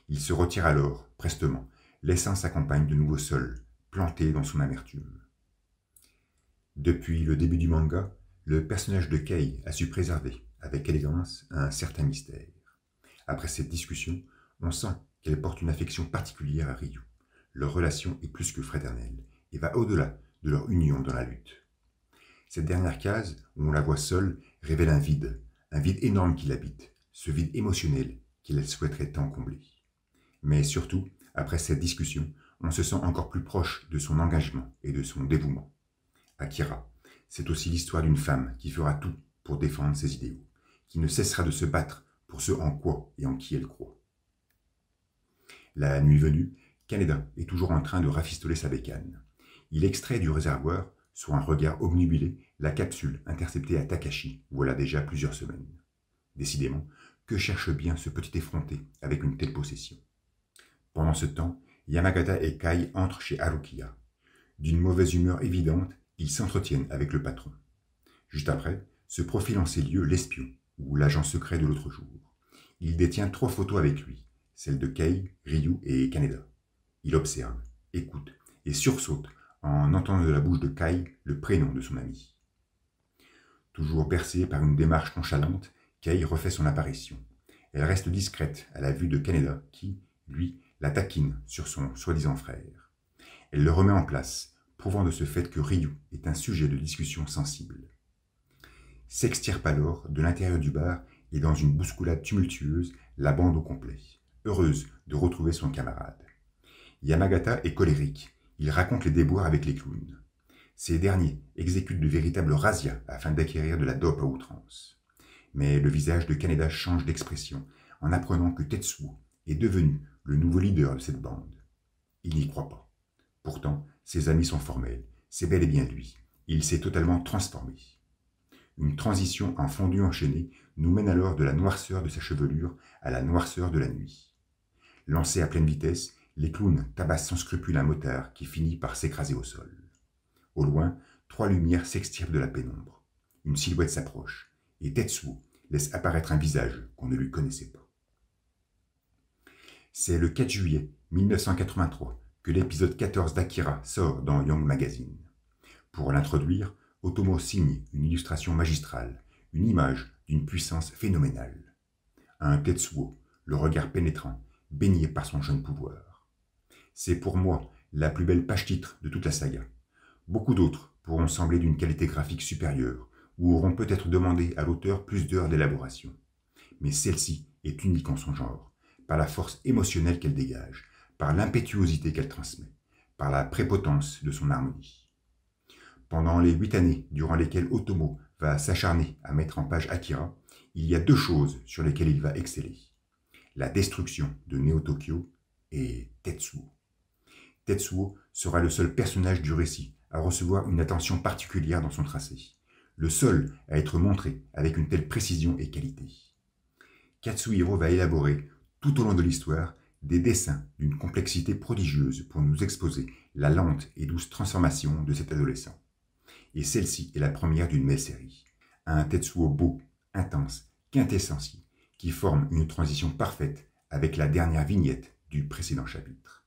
Il se retire alors, prestement, laissant sa compagne de nouveau seule, plantée dans son amertume. Depuis le début du manga, le personnage de Kei a su préserver, avec élégance, un certain mystère. Après cette discussion, on sent qu'elle porte une affection particulière à Ryu. Leur relation est plus que fraternelle, et va au-delà de leur union dans la lutte. Cette dernière case, où on la voit seule, révèle un vide énorme qui l'habite, ce vide émotionnel qu'il souhaiterait tant combler. Mais surtout, après cette discussion, on se sent encore plus proche de son engagement et de son dévouement. Akira, c'est aussi l'histoire d'une femme qui fera tout pour défendre ses idéaux, qui ne cessera de se battre pour ce en quoi et en qui elle croit. La nuit venue, Kaneda est toujours en train de rafistoler sa bécane. Il extrait du réservoir, sur un regard obnubilé, la capsule interceptée à Takashi, voilà déjà plusieurs semaines. Décidément, que cherche bien ce petit effronté avec une telle possession? Pendant ce temps, Yamagata et Kai entrent chez Harukiya. D'une mauvaise humeur évidente, ils s'entretiennent avec le patron. Juste après, se profile en ces lieux l'espion, ou l'agent secret de l'autre jour. Il détient 3 photos avec lui, celles de Kei, Ryu et Kaneda. Il observe, écoute et sursaute en entendant de la bouche de Kai le prénom de son ami. Toujours bercée par une démarche nonchalante, Kei refait son apparition. Elle reste discrète à la vue de Kaneda qui, lui, la taquine sur son soi-disant frère. Elle le remet en place, prouvant de ce fait que Ryu est un sujet de discussion sensible. S'extirpe alors de l'intérieur du bar et dans une bousculade tumultueuse, la bande au complet, heureuse de retrouver son camarade. Yamagata est colérique, il raconte les déboires avec les clowns. Ces derniers exécutent de véritables razzias afin d'acquérir de la dope à outrance. Mais le visage de Kaneda change d'expression en apprenant que Tetsuo est devenu le nouveau leader de cette bande. Il n'y croit pas. Pourtant, ses amis sont formels, c'est bel et bien lui. Il s'est totalement transformé. Une transition en fondu enchaîné nous mène alors de la noirceur de sa chevelure à la noirceur de la nuit. Lancés à pleine vitesse, les clowns tabassent sans scrupule un motard qui finit par s'écraser au sol. Au loin, 3 lumières s'extirpent de la pénombre. Une silhouette s'approche, et Tetsuo laisse apparaître un visage qu'on ne lui connaissait pas. C'est le 4 juillet 1983 que l'épisode 14 d'Akira sort dans Young Magazine. Pour l'introduire, Otomo signe une illustration magistrale, une image d'une puissance phénoménale. Un Tetsuo, le regard pénétrant, baigné par son jeune pouvoir. C'est pour moi la plus belle page-titre de toute la saga. Beaucoup d'autres pourront sembler d'une qualité graphique supérieure, ou auront peut-être demandé à l'auteur plus d'heures d'élaboration. Mais celle-ci est unique en son genre, par la force émotionnelle qu'elle dégage, par l'impétuosité qu'elle transmet, par la prépotence de son harmonie. Pendant les 8 années durant lesquelles Otomo va s'acharner à mettre en page Akira, il y a 2 choses sur lesquelles il va exceller. La destruction de Neo-Tokyo et Tetsuo. Tetsuo sera le seul personnage du récit à recevoir une attention particulière dans son tracé, le seul à être montré avec une telle précision et qualité. Katsuhiro va élaborer, tout au long de l'histoire, des dessins d'une complexité prodigieuse pour nous exposer la lente et douce transformation de cet adolescent. Et celle-ci est la première d'une belle série. Un Tetsuo beau, intense, quintessentiel, qui forme une transition parfaite avec la dernière vignette du précédent chapitre.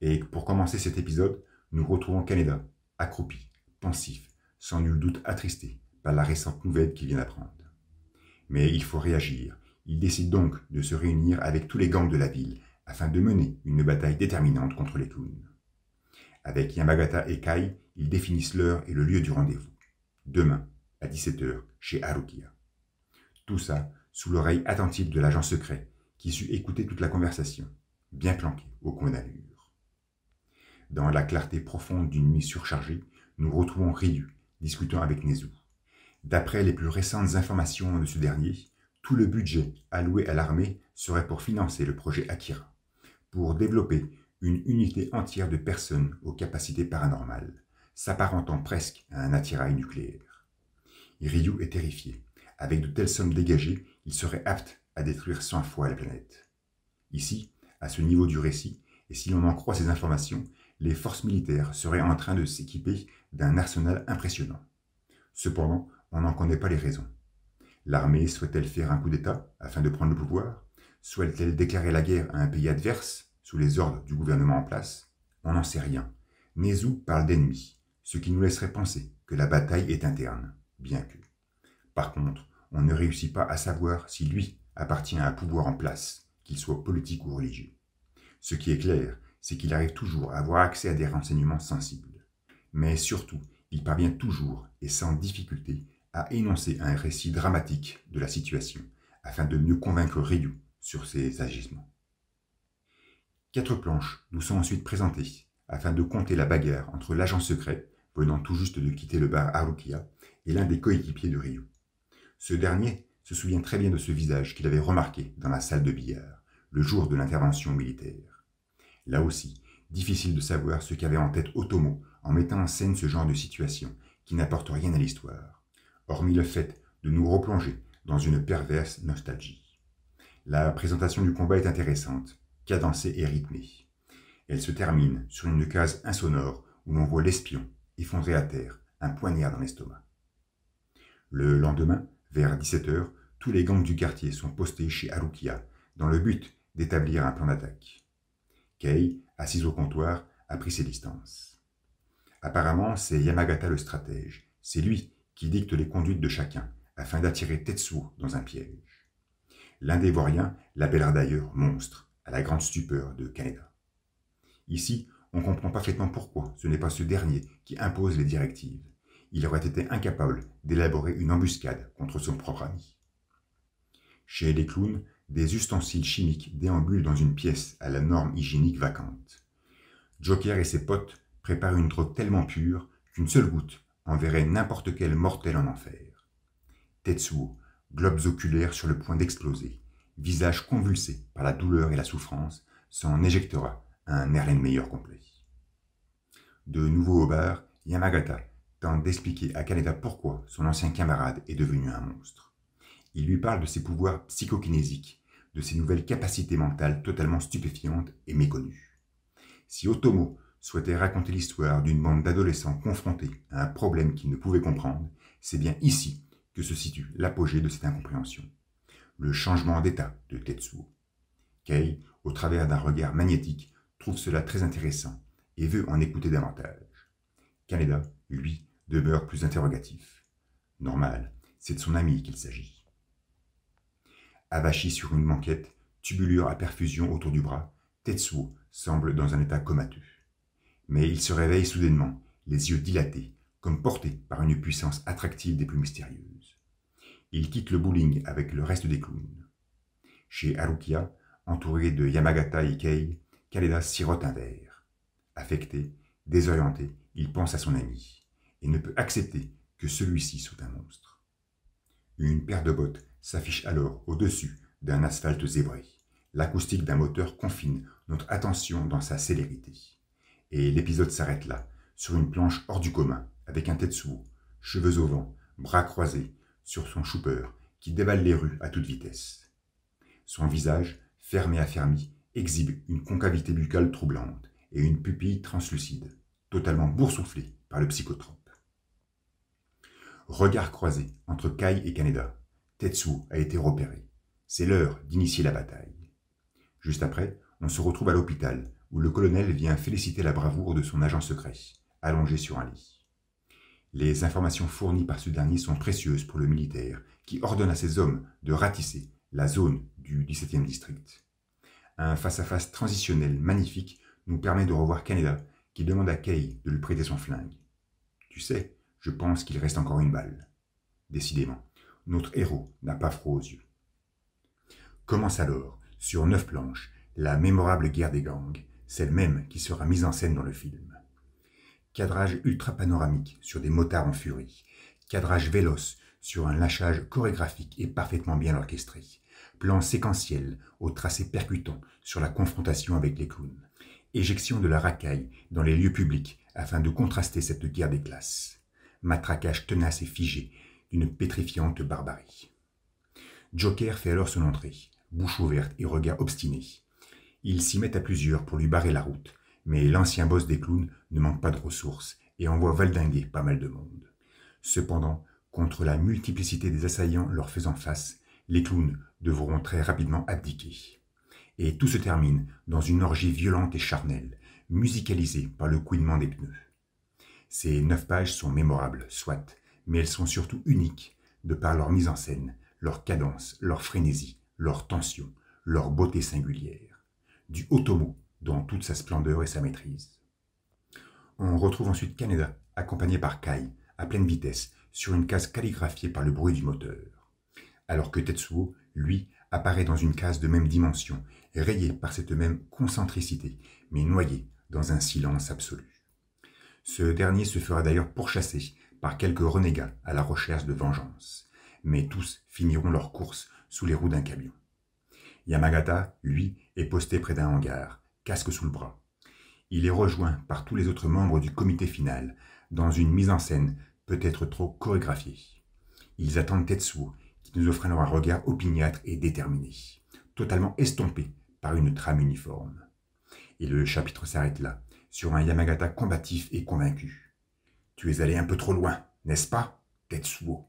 Et pour commencer cet épisode, nous retrouvons Kaneda, accroupi, pensif, sans nul doute attristé par la récente nouvelle qu'il vient d'apprendre. Mais il faut réagir. Il décide donc de se réunir avec tous les gangs de la ville afin de mener une bataille déterminante contre les clowns. Avec Yamagata et Kai, ils définissent l'heure et le lieu du rendez-vous. Demain, à 17h, chez Harukiya. Tout ça sous l'oreille attentive de l'agent secret qui sut écouter toute la conversation, bien planqué au coin d'allure. Dans la clarté profonde d'une nuit surchargée, nous retrouvons Ryu discutant avec Nezu. D'après les plus récentes informations de ce dernier, tout le budget alloué à l'armée serait pour financer le projet Akira, pour développer une unité entière de personnes aux capacités paranormales, s'apparentant presque à un attirail nucléaire. Et Ryu est terrifié. Avec de telles sommes dégagées, il serait apte à détruire 100 fois la planète. Ici, à ce niveau du récit, et si l'on en croit ces informations, les forces militaires seraient en train de s'équiper d'un arsenal impressionnant. Cependant, on n'en connaît pas les raisons. L'armée souhaite-t-elle faire un coup d'État afin de prendre le pouvoir? Souhaite-t-elle déclarer la guerre à un pays adverse sous les ordres du gouvernement en place? On n'en sait rien. Nezu parle d'ennemis, ce qui nous laisserait penser que la bataille est interne, bien que. Par contre, on ne réussit pas à savoir si lui appartient à un pouvoir en place, qu'il soit politique ou religieux. Ce qui est clair, c'est qu'il arrive toujours à avoir accès à des renseignements sensibles. Mais surtout, il parvient toujours et sans difficulté à énoncer un récit dramatique de la situation, afin de mieux convaincre Ryu sur ses agissements. 4 planches nous sont ensuite présentées, afin de compter la bagarre entre l'agent secret, venant tout juste de quitter le bar Harukiya, et l'un des coéquipiers de Ryu. Ce dernier se souvient très bien de ce visage qu'il avait remarqué dans la salle de billard, le jour de l'intervention militaire. Là aussi, difficile de savoir ce qu'avait en tête Otomo en mettant en scène ce genre de situation qui n'apporte rien à l'histoire, hormis le fait de nous replonger dans une perverse nostalgie. La présentation du combat est intéressante, cadencée et rythmée. Elle se termine sur une case insonore où l'on voit l'espion effondré à terre, un poignard dans l'estomac. Le lendemain, vers 17h, tous les gangs du quartier sont postés chez Harukiya dans le but d'établir un plan d'attaque. Kei, assise au comptoir, a pris ses distances. Apparemment, c'est Yamagata le stratège. C'est lui qui dicte les conduites de chacun, afin d'attirer Tetsuo dans un piège. L'un des vauriens l'appellera d'ailleurs monstre, à la grande stupeur de Kaneda. Ici, on comprend parfaitement pourquoi ce n'est pas ce dernier qui impose les directives. Il aurait été incapable d'élaborer une embuscade contre son propre ami. Chez les clowns, des ustensiles chimiques déambulent dans une pièce à la norme hygiénique vacante. Joker et ses potes préparent une drogue tellement pure qu'une seule goutte enverrait n'importe quel mortel en enfer. Tetsuo, globes oculaires sur le point d'exploser, visage convulsé par la douleur et la souffrance, s'en éjectera un Erlenmeyer complet. De nouveau au bar, Yamagata tente d'expliquer à Kaneda pourquoi son ancien camarade est devenu un monstre. Il lui parle de ses pouvoirs psychokinésiques, de ses nouvelles capacités mentales totalement stupéfiantes et méconnues. Si Otomo souhaitait raconter l'histoire d'une bande d'adolescents confrontés à un problème qu'ils ne pouvaient comprendre, c'est bien ici que se situe l'apogée de cette incompréhension. Le changement d'état de Tetsuo. Kei, au travers d'un regard magnétique, trouve cela très intéressant et veut en écouter davantage. Kaneda, lui, demeure plus interrogatif. Normal, c'est de son ami qu'il s'agit. Avachi sur une banquette, tubulure à perfusion autour du bras, Tetsuo semble dans un état comateux. Mais il se réveille soudainement, les yeux dilatés, comme porté par une puissance attractive des plus mystérieuses. Il quitte le bowling avec le reste des clowns. Chez Harukiya, entouré de Yamagata et Kei, Kaneda sirote un verre. Affecté, désorienté, il pense à son ami, et ne peut accepter que celui-ci soit un monstre. Une paire de bottes s'affiche alors au-dessus d'un asphalte zébré. L'acoustique d'un moteur confine notre attention dans sa célérité. Et l'épisode s'arrête là, sur une planche hors du commun, avec un Tetsuo, cheveux au vent, bras croisés, sur son chouper, qui dévale les rues à toute vitesse. Son visage, fermé affermi, exhibe une concavité buccale troublante et une pupille translucide, totalement boursouflée par le psychotrope. Regard croisé entre Kai et Kaneda, Tetsuo a été repéré. C'est l'heure d'initier la bataille. Juste après, on se retrouve à l'hôpital, où le colonel vient féliciter la bravoure de son agent secret, allongé sur un lit. Les informations fournies par ce dernier sont précieuses pour le militaire, qui ordonne à ses hommes de ratisser la zone du 17e district. Un face-à-face transitionnel magnifique nous permet de revoir Kaneda, qui demande à Kei de lui prêter son flingue. « Tu sais, je pense qu'il reste encore une balle. » Décidément, notre héros n'a pas froid aux yeux. Commence alors, sur 9 planches, la mémorable guerre des gangs, celle même qui sera mise en scène dans le film. Cadrage ultra-panoramique sur des motards en furie, cadrage véloce sur un lâchage chorégraphique et parfaitement bien orchestré, plan séquentiel au tracé percutant sur la confrontation avec les clowns, éjection de la racaille dans les lieux publics afin de contraster cette guerre des classes, matraquage tenace et figé d'une pétrifiante barbarie. Joker fait alors son entrée, bouche ouverte et regard obstiné. Ils s'y mettent à plusieurs pour lui barrer la route, mais l'ancien boss des clowns ne manque pas de ressources et envoie valdinguer pas mal de monde. Cependant, contre la multiplicité des assaillants leur faisant face, les clowns devront très rapidement abdiquer. Et tout se termine dans une orgie violente et charnelle, musicalisée par le couinement des pneus. Ces 9 pages sont mémorables, soit, mais elles sont surtout uniques, de par leur mise en scène, leur cadence, leur frénésie, leur tension, leur beauté singulière. Du Otomo dans toute sa splendeur et sa maîtrise. On retrouve ensuite Kaneda, accompagné par Kai, à pleine vitesse, sur une case calligraphiée par le bruit du moteur. Alors que Tetsuo, lui, apparaît dans une case de même dimension, rayée par cette même concentricité, mais noyée dans un silence absolu. Ce dernier se fera d'ailleurs pourchasser par quelques renégats à la recherche de vengeance, mais tous finiront leur course sous les roues d'un camion. Yamagata, lui, est posté près d'un hangar, casque sous le bras. Il est rejoint par tous les autres membres du comité final, dans une mise en scène peut-être trop chorégraphiée. Ils attendent Tetsuo, qui nous offre alors un regard opiniâtre et déterminé, totalement estompé par une trame uniforme. Et le chapitre s'arrête là, sur un Yamagata combatif et convaincu. « Tu es allé un peu trop loin, n'est-ce pas, Tetsuo ?»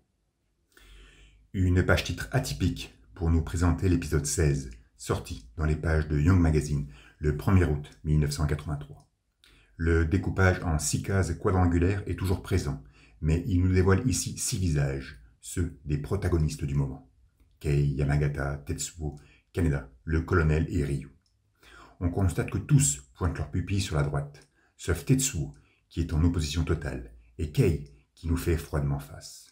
Une page titre atypique pour nous présenter l'épisode 16, sorti dans les pages de Young Magazine le 1er août 1983. Le découpage en 6 cases quadrangulaires est toujours présent, mais il nous dévoile ici 6 visages, ceux des protagonistes du moment. Kei, Yamagata, Tetsuo, Kaneda, le colonel et Ryu. On constate que tous pointent leurs pupilles sur la droite, sauf Tetsuo, qui est en opposition totale, et Kei, qui nous fait froidement face.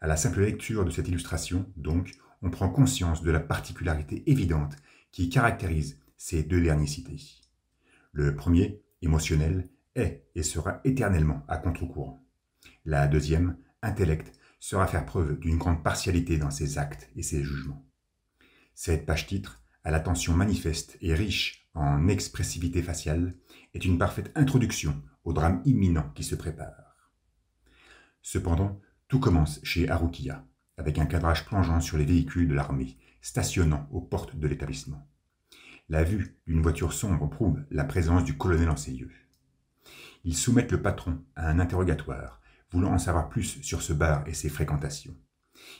À la simple lecture de cette illustration, donc, on prend conscience de la particularité évidente qui caractérise ces 2 derniers cités. Le premier, émotionnel, est et sera éternellement à contre-courant. La deuxième, intellect, sera faire preuve d'une grande partialité dans ses actes et ses jugements. Cette page-titre, à l'attention manifeste et riche en expressivité faciale, est une parfaite introduction au drame imminent qui se prépare. Cependant, tout commence chez Harukiya, avec un cadrage plongeant sur les véhicules de l'armée, stationnant aux portes de l'établissement. La vue d'une voiture sombre prouve la présence du colonel en ces lieux. Ils soumettent le patron à un interrogatoire, voulant en savoir plus sur ce bar et ses fréquentations.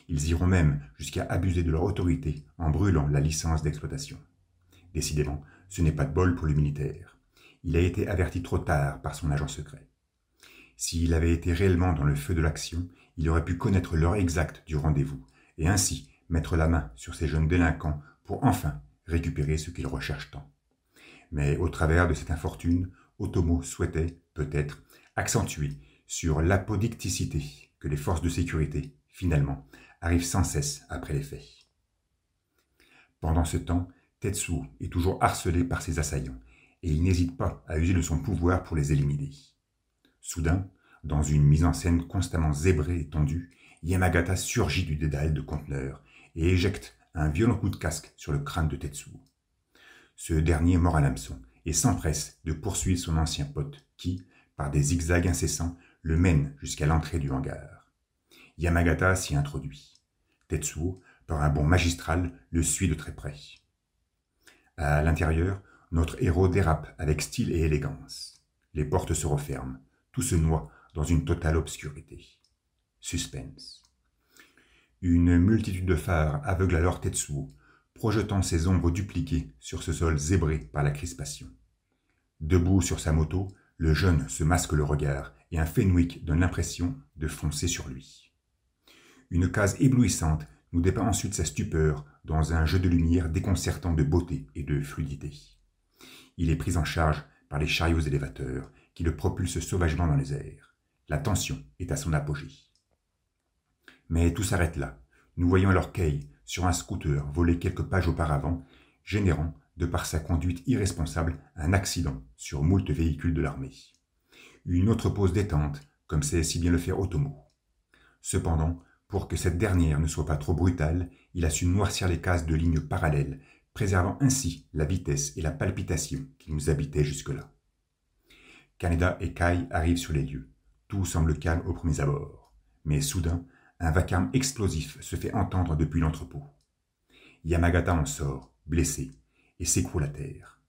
Ils iront même jusqu'à abuser de leur autorité en brûlant la licence d'exploitation. Décidément, ce n'est pas de bol pour le militaire. Il a été averti trop tard par son agent secret. S'il avait été réellement dans le feu de l'action, il aurait pu connaître l'heure exacte du rendez-vous, et ainsi mettre la main sur ces jeunes délinquants pour enfin récupérer ce qu'ils recherchent tant. Mais au travers de cette infortune, Otomo souhaitait, peut-être, accentuer sur l'apodicticité que les forces de sécurité, finalement, arrivent sans cesse après les faits. Pendant ce temps, Tetsuo est toujours harcelé par ses assaillants, et il n'hésite pas à user de son pouvoir pour les éliminer. Soudain, dans une mise en scène constamment zébrée et tendue, Yamagata surgit du dédale de conteneur et éjecte un violent coup de casque sur le crâne de Tetsuo. Ce dernier mord à l'hameçon et s'empresse de poursuivre son ancien pote qui, par des zigzags incessants, le mène jusqu'à l'entrée du hangar. Yamagata s'y introduit. Tetsuo, par un bond magistral, le suit de très près. À l'intérieur, notre héros dérape avec style et élégance. Les portes se referment, tout se noie dans une totale obscurité. Suspense. Une multitude de phares aveugle alors Tetsuo, projetant ses ombres dupliquées sur ce sol zébré par la crispation. Debout sur sa moto, le jeune se masque le regard et un Fenwick donne l'impression de foncer sur lui. Une case éblouissante nous dépeint ensuite sa stupeur dans un jeu de lumière déconcertant de beauté et de fluidité. Il est pris en charge par les chariots élévateurs qui le propulsent sauvagement dans les airs. La tension est à son apogée. Mais tout s'arrête là. Nous voyons alors Kei sur un scooter volé quelques pages auparavant, générant, de par sa conduite irresponsable, un accident sur moult véhicules de l'armée. Une autre pause détente, comme sait si bien le faire Otomo. Cependant, pour que cette dernière ne soit pas trop brutale, il a su noircir les cases de lignes parallèles, préservant ainsi la vitesse et la palpitation qui nous habitaient jusque-là. Kaneda et Kai arrivent sur les lieux. Tout semble calme aux premiers abords. Mais soudain, un vacarme explosif se fait entendre depuis l'entrepôt. Yamagata en sort, blessé, et s'écroule à terre.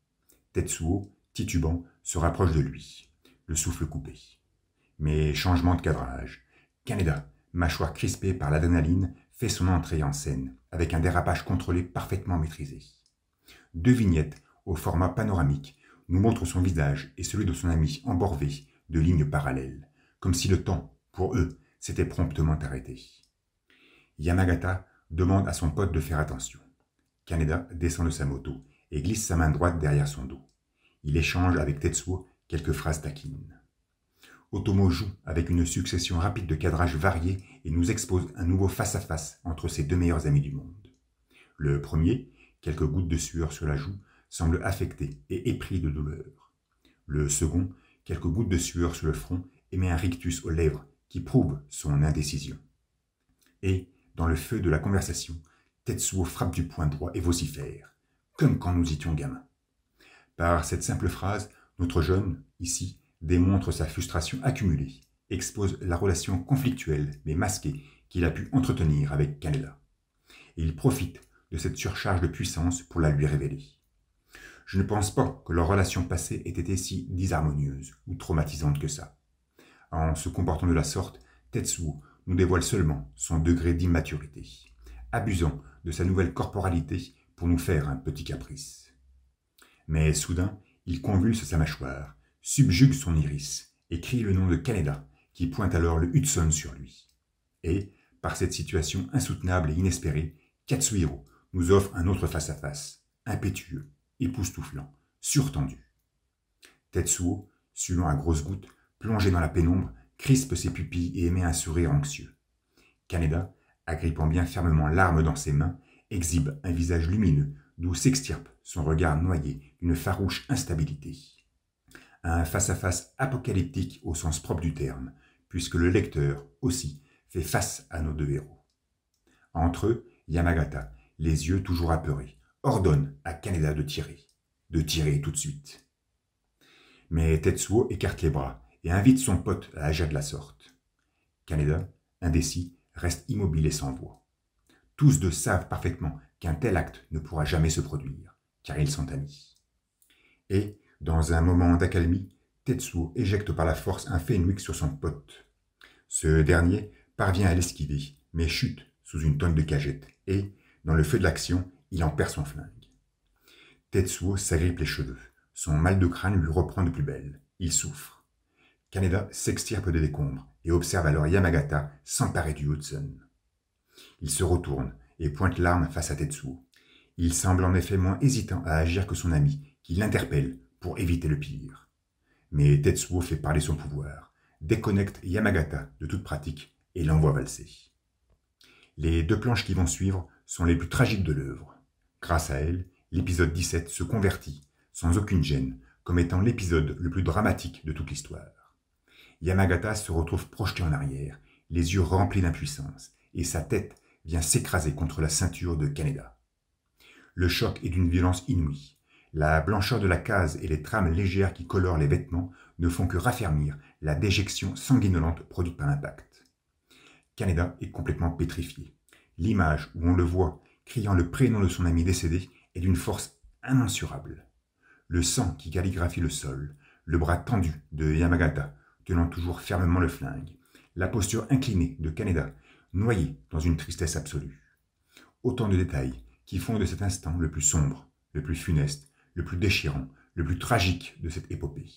Tetsuo, titubant, se rapproche de lui, le souffle coupé. Mais changement de cadrage. Kaneda, mâchoire crispée par l'adrénaline, fait son entrée en scène, avec un dérapage contrôlé parfaitement maîtrisé. 2 vignettes, au format panoramique, nous montrent son visage et celui de son ami emborvé de lignes parallèles, comme si le temps, pour eux, s'était promptement arrêté. Yamagata demande à son pote de faire attention. Kaneda descend de sa moto et glisse sa main droite derrière son dos. Il échange avec Tetsuo quelques phrases taquines. Otomo joue avec une succession rapide de cadrages variés et nous expose un nouveau face-à-face entre ses 2 meilleurs amis du monde. Le premier, quelques gouttes de sueur sur la joue, semble affecté et épris de douleur. Le second, quelques gouttes de sueur sur le front, émet un rictus aux lèvres qui prouve son indécision. Et, dans le feu de la conversation, Tetsuo frappe du poing droit et vocifère, comme quand nous étions gamins. Par cette simple phrase, notre jeune, ici, démontre sa frustration accumulée, expose la relation conflictuelle mais masquée qu'il a pu entretenir avec Kaneda. Et il profite de cette surcharge de puissance pour la lui révéler. Je ne pense pas que leur relation passée ait été si disharmonieuse ou traumatisante que ça. En se comportant de la sorte, Tetsuo nous dévoile seulement son degré d'immaturité, abusant de sa nouvelle corporalité pour nous faire un petit caprice. Mais soudain, il convulse sa mâchoire, subjugue son iris et crie le nom de Kaneda, qui pointe alors le Hudson sur lui. Et, par cette situation insoutenable et inespérée, Katsuhiro nous offre un autre face-à-face, impétueux, époustouflant, surtendu. Tetsuo, suant à grosses gouttes, plongé dans la pénombre, crispe ses pupilles et émet un sourire anxieux. Kaneda, agrippant bien fermement l'arme dans ses mains, exhibe un visage lumineux d'où s'extirpe son regard noyé d'une farouche instabilité. Un face-à-face apocalyptique au sens propre du terme, puisque le lecteur, aussi, fait face à nos 2 héros. Entre eux, Yamagata, les yeux toujours apeurés, ordonne à Kaneda de tirer tout de suite. Mais Tetsuo écarte les bras et invite son pote à agir de la sorte. Kaneda, indécis, reste immobile et sans voix. Tous 2 savent parfaitement qu'un tel acte ne pourra jamais se produire, car ils sont amis. Et, dans un moment d'accalmie, Tetsuo éjecte par la force un Fenwick sur son pote. Ce dernier parvient à l'esquiver, mais chute sous une tonne de cagettes, et, dans le feu de l'action, il en perd son flingue. Tetsuo s'agrippe les cheveux. Son mal de crâne lui reprend de plus belle. Il souffre. Kaneda s'extirpe des décombres et observe alors Yamagata s'emparer du Hudson. Il se retourne et pointe l'arme face à Tetsuo. Il semble en effet moins hésitant à agir que son ami, qui l'interpelle pour éviter le pire. Mais Tetsuo fait parler son pouvoir, déconnecte Yamagata de toute pratique et l'envoie valser. Les 2 planches qui vont suivre sont les plus tragiques de l'œuvre. Grâce à elles, l'épisode 17 se convertit, sans aucune gêne, comme étant l'épisode le plus dramatique de toute l'histoire. Yamagata se retrouve projeté en arrière, les yeux remplis d'impuissance, et sa tête vient s'écraser contre la ceinture de Kaneda. Le choc est d'une violence inouïe. La blancheur de la case et les trames légères qui colorent les vêtements ne font que raffermir la déjection sanguinolente produite par l'impact. Kaneda est complètement pétrifié. L'image où on le voit criant le prénom de son ami décédé est d'une force immensurable. Le sang qui calligraphie le sol, le bras tendu de Yamagata, tenant toujours fermement le flingue, la posture inclinée de Kaneda, noyé dans une tristesse absolue. Autant de détails qui font de cet instant le plus sombre, le plus funeste, le plus déchirant, le plus tragique de cette épopée.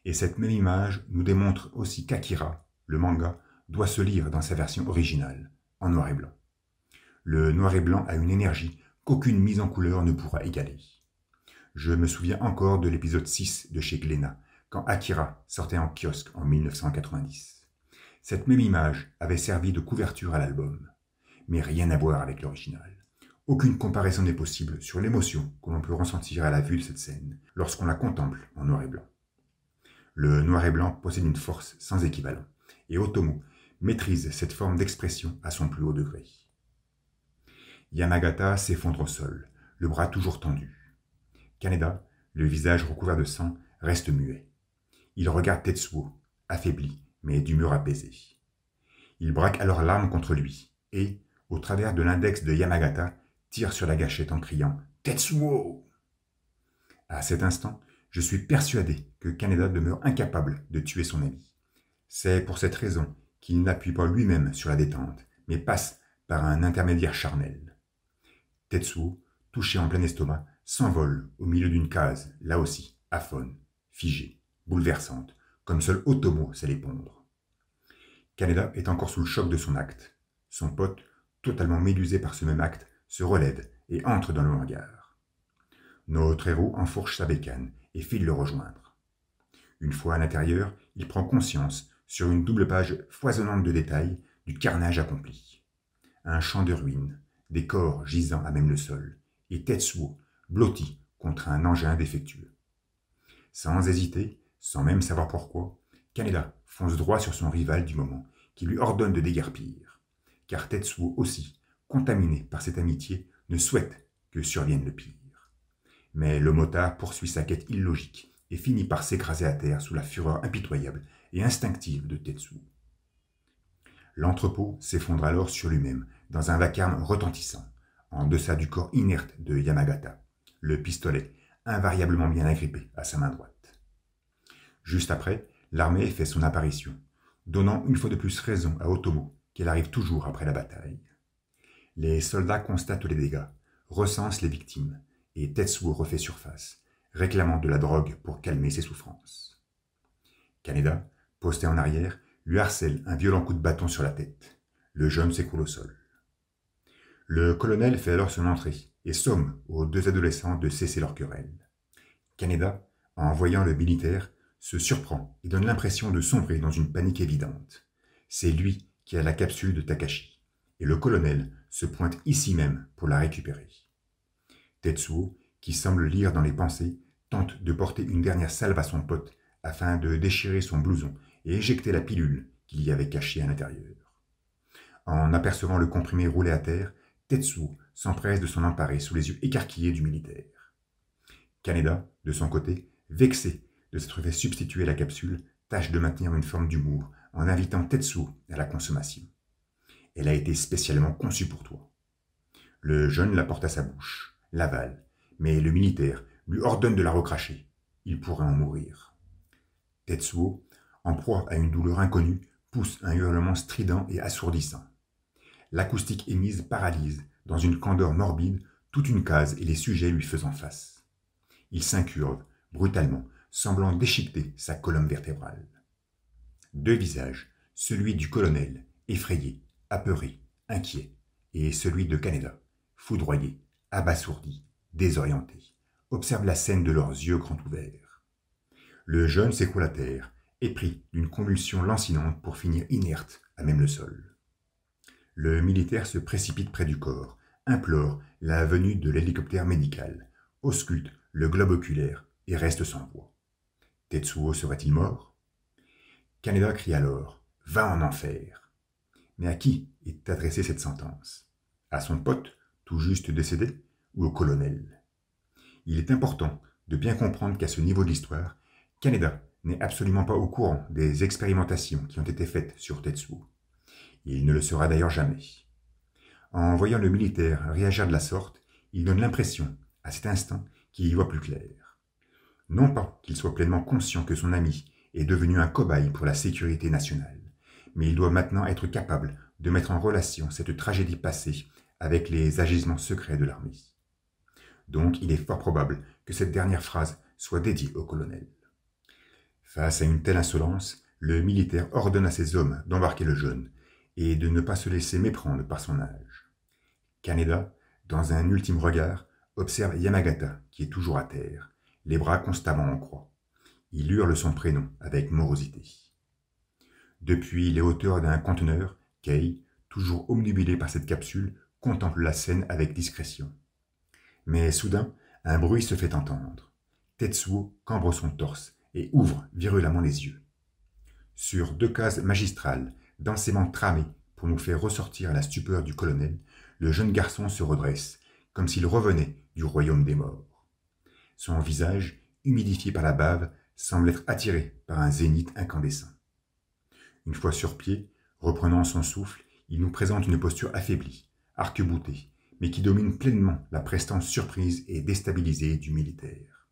Et cette même image nous démontre aussi qu'Akira, le manga, doit se lire dans sa version originale, en noir et blanc. Le noir et blanc a une énergie qu'aucune mise en couleur ne pourra égaler. Je me souviens encore de l'épisode 6 de chez Glénat, quand Akira sortait en kiosque en 1990. Cette même image avait servi de couverture à l'album, mais rien à voir avec l'original. Aucune comparaison n'est possible sur l'émotion que l'on peut ressentir à la vue de cette scène, lorsqu'on la contemple en noir et blanc. Le noir et blanc possède une force sans équivalent, et Otomo maîtrise cette forme d'expression à son plus haut degré. Yamagata s'effondre au sol, le bras toujours tendu. Kaneda, le visage recouvert de sang, reste muet. Il regarde Tetsuo, affaibli, mais d'humeur apaisée. Il braque alors l'arme contre lui, et, au travers de l'index de Yamagata, tire sur la gâchette en criant « Tetsuo !» À cet instant, je suis persuadé que Kaneda demeure incapable de tuer son ami. C'est pour cette raison qu'il n'appuie pas lui-même sur la détente, mais passe par un intermédiaire charnel. Tetsuo, touché en plein estomac, s'envole au milieu d'une case, là aussi, aphone, figée, bouleversante, comme seul Otomo sait les pondre. Kaneda est encore sous le choc de son acte. Son pote, totalement médusé par ce même acte, se relève et entre dans le hangar. Notre héros enfourche sa bécane et file le rejoindre. Une fois à l'intérieur, il prend conscience, sur une double page foisonnante de détails, du carnage accompli. Un champ de ruines, des corps gisant à même le sol, et Tetsuo, blotti contre un engin défectueux. Sans hésiter, sans même savoir pourquoi, Kaneda fonce droit sur son rival du moment, qui lui ordonne de déguerpir. Car Tetsuo aussi, contaminé par cette amitié, ne souhaite que survienne le pire. Mais le motard poursuit sa quête illogique et finit par s'écraser à terre sous la fureur impitoyable et instinctive de Tetsuo. L'entrepôt s'effondre alors sur lui-même, dans un vacarme retentissant, en deçà du corps inerte de Yamagata, le pistolet invariablement bien agrippé à sa main droite. Juste après, l'armée fait son apparition, donnant une fois de plus raison à Otomo qu'elle arrive toujours après la bataille. Les soldats constatent les dégâts, recensent les victimes, et Tetsuo refait surface, réclamant de la drogue pour calmer ses souffrances. Kaneda, posté en arrière, lui harcèle un violent coup de bâton sur la tête. Le jeune s'écroule au sol. Le colonel fait alors son entrée et somme aux 2 adolescents de cesser leur querelle. Kaneda, en voyant le militaire, se surprend et donne l'impression de sombrer dans une panique évidente. C'est lui qui a la capsule de Takashi, et le colonel se pointe ici même pour la récupérer. Tetsuo, qui semble lire dans les pensées, tente de porter une dernière salve à son pote afin de déchirer son blouson et éjecter la pilule qu'il y avait cachée à l'intérieur. En apercevant le comprimé roulé à terre, Tetsuo s'empresse de s'en emparer sous les yeux écarquillés du militaire. Kaneda, de son côté, vexé de s'être fait substituer la capsule, tâche de maintenir une forme d'humour en invitant Tetsuo à la consommation. Elle a été spécialement conçue pour toi. Le jeune la porte à sa bouche, l'avale, mais le militaire lui ordonne de la recracher. Il pourrait en mourir. Tetsuo, en proie à une douleur inconnue, pousse un hurlement strident et assourdissant. L'acoustique émise paralyse, dans une candeur morbide, toute une case et les sujets lui faisant face. Il s'incurve, brutalement, semblant déchiqueter sa colonne vertébrale. 2 visages, celui du colonel, effrayé, apeuré, inquiet, et celui de Kaneda, foudroyé, abasourdi, désorienté, observent la scène de leurs yeux grands ouverts. Le jeune s'écroule à terre, épris d'une convulsion lancinante pour finir inerte à même le sol. Le militaire se précipite près du corps, implore la venue de l'hélicoptère médical, ausculte le globe oculaire et reste sans voix. Tetsuo serait-il mort? Kaneda crie alors « Va en enfer !» Mais à qui est adressée cette sentence? À son pote, tout juste décédé, ou au colonel? Il est important de bien comprendre qu'à ce niveau de l'histoire, Kaneda n'est absolument pas au courant des expérimentations qui ont été faites sur Tetsuo. Il ne le sera d'ailleurs jamais. En voyant le militaire réagir de la sorte, il donne l'impression, à cet instant, qu'il y voit plus clair. Non pas qu'il soit pleinement conscient que son ami est devenu un cobaye pour la sécurité nationale, mais il doit maintenant être capable de mettre en relation cette tragédie passée avec les agissements secrets de l'armée. Donc il est fort probable que cette dernière phrase soit dédiée au colonel. Face à une telle insolence, le militaire ordonne à ses hommes d'embarquer le jeune et de ne pas se laisser méprendre par son âge. Kaneda, dans un ultime regard, observe Yamagata qui est toujours à terre, les bras constamment en croix. Il hurle son prénom avec morosité. Depuis les hauteurs d'un conteneur, Kei, toujours obnubilé par cette capsule, contemple la scène avec discrétion. Mais soudain, un bruit se fait entendre. Tetsuo cambre son torse et ouvre virulemment les yeux. Sur 2 cases magistrales, densément tramées pour nous faire ressortir la stupeur du colonel, le jeune garçon se redresse, comme s'il revenait du royaume des morts. Son visage, humidifié par la bave, semble être attiré par un zénith incandescent. Une fois sur pied, reprenant son souffle, il nous présente une posture affaiblie, arc-boutée, mais qui domine pleinement la prestance surprise et déstabilisée du militaire.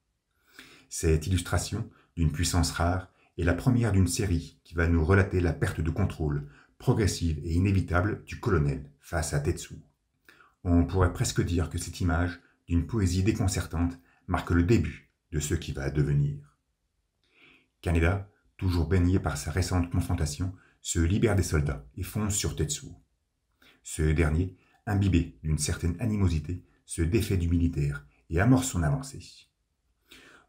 Cette illustration, d'une puissance rare, est la première d'une série qui va nous relater la perte de contrôle, progressive et inévitable du colonel face à Tetsuo. On pourrait presque dire que cette image, d'une poésie déconcertante, marque le début de ce qui va devenir. Kaneda, toujours baigné par sa récente confrontation, se libère des soldats et fonce sur Tetsuo. Ce dernier, imbibé d'une certaine animosité, se défait du militaire et amorce son avancée.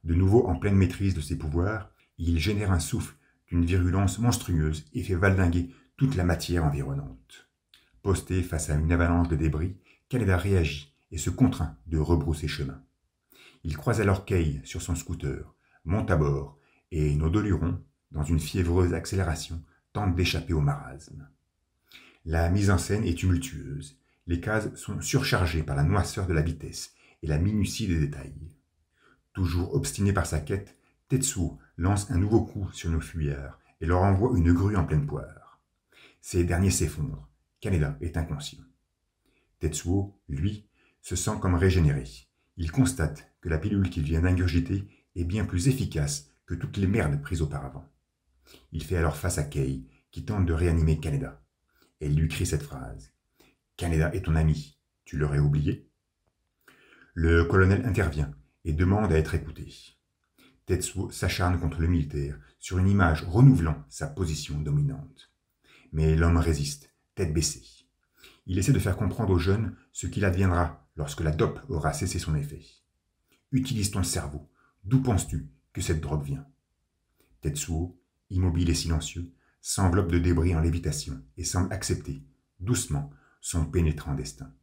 De nouveau en pleine maîtrise de ses pouvoirs, il génère un souffle d'une virulence monstrueuse et fait valdinguer toute la matière environnante. Posté face à une avalanche de débris, Kaneda réagit et se contraint de rebrousser chemin. Il croise alors Kei sur son scooter, monte à bord, et nos 2 lurons, dans une fiévreuse accélération, tentent d'échapper au marasme. La mise en scène est tumultueuse. Les cases sont surchargées par la noirceur de la vitesse et la minutie des détails. Toujours obstiné par sa quête, Tetsuo lance un nouveau coup sur nos fuyards et leur envoie une grue en pleine poire. Ces derniers s'effondrent. Kaneda est inconscient. Tetsuo, lui, se sent comme régénéré. Il constate que la pilule qu'il vient d'ingurgiter est bien plus efficace que toutes les merdes prises auparavant. Il fait alors face à Kei, qui tente de réanimer Kaneda. Elle lui crie cette phrase. « Kaneda est ton ami, tu l'aurais oublié ?» Le colonel intervient et demande à être écouté. Tetsuo s'acharne contre le militaire sur une image renouvelant sa position dominante. Mais l'homme résiste, tête baissée. Il essaie de faire comprendre aux jeunes ce qu'il adviendra lorsque la dope aura cessé son effet. « Utilise ton cerveau. D'où penses-tu que cette drogue vient ?» Tetsuo, immobile et silencieux, s'enveloppe de débris en lévitation et semble accepter, doucement, son pénétrant destin.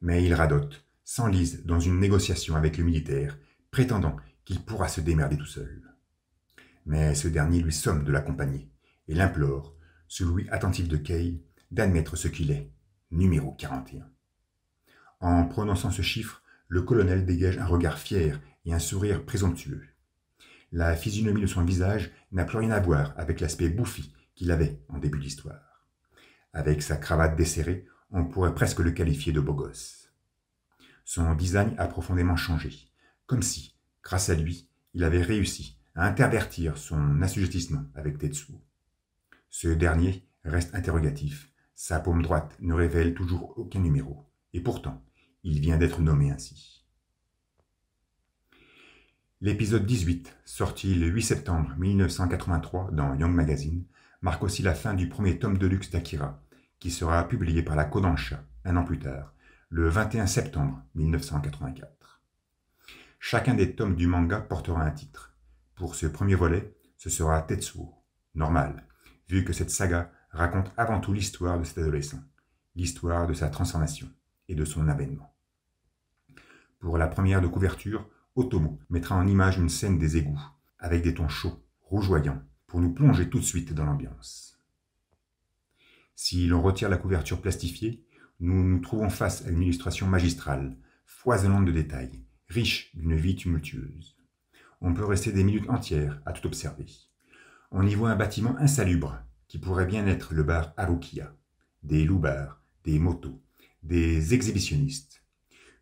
Mais il radote, s'enlise dans une négociation avec le militaire, prétendant qu'il pourra se démerder tout seul. Mais ce dernier lui somme de l'accompagner et l'implore, celui attentif de Kei, d'admettre ce qu'il est, numéro 41. En prononçant ce chiffre, le colonel dégage un regard fier et un sourire présomptueux. La physionomie de son visage n'a plus rien à voir avec l'aspect bouffi qu'il avait en début d'histoire. Avec sa cravate desserrée, on pourrait presque le qualifier de beau gosse. Son design a profondément changé, comme si, grâce à lui, il avait réussi à intervertir son assujettissement avec Tetsuo. Ce dernier reste interrogatif, sa paume droite ne révèle toujours aucun numéro, et pourtant, il vient d'être nommé ainsi. L'épisode 18, sorti le 8 septembre 1983 dans Young Magazine, marque aussi la fin du premier tome de luxe d'Akira, qui sera publié par la Kodansha un an plus tard, le 21 septembre 1984. Chacun des tomes du manga portera un titre. Pour ce premier volet, ce sera Tetsuo, normal, vu que cette saga raconte avant tout l'histoire de cet adolescent, l'histoire de sa transformation et de son avènement. Pour la première de couverture, Otomo mettra en image une scène des égouts, avec des tons chauds, rougeoyants, pour nous plonger tout de suite dans l'ambiance. Si l'on retire la couverture plastifiée, nous nous trouvons face à une illustration magistrale, foisonnante de détails, riche d'une vie tumultueuse. On peut rester des minutes entières à tout observer. On y voit un bâtiment insalubre, qui pourrait bien être le bar Harukiya, des loupards, des motos, des exhibitionnistes.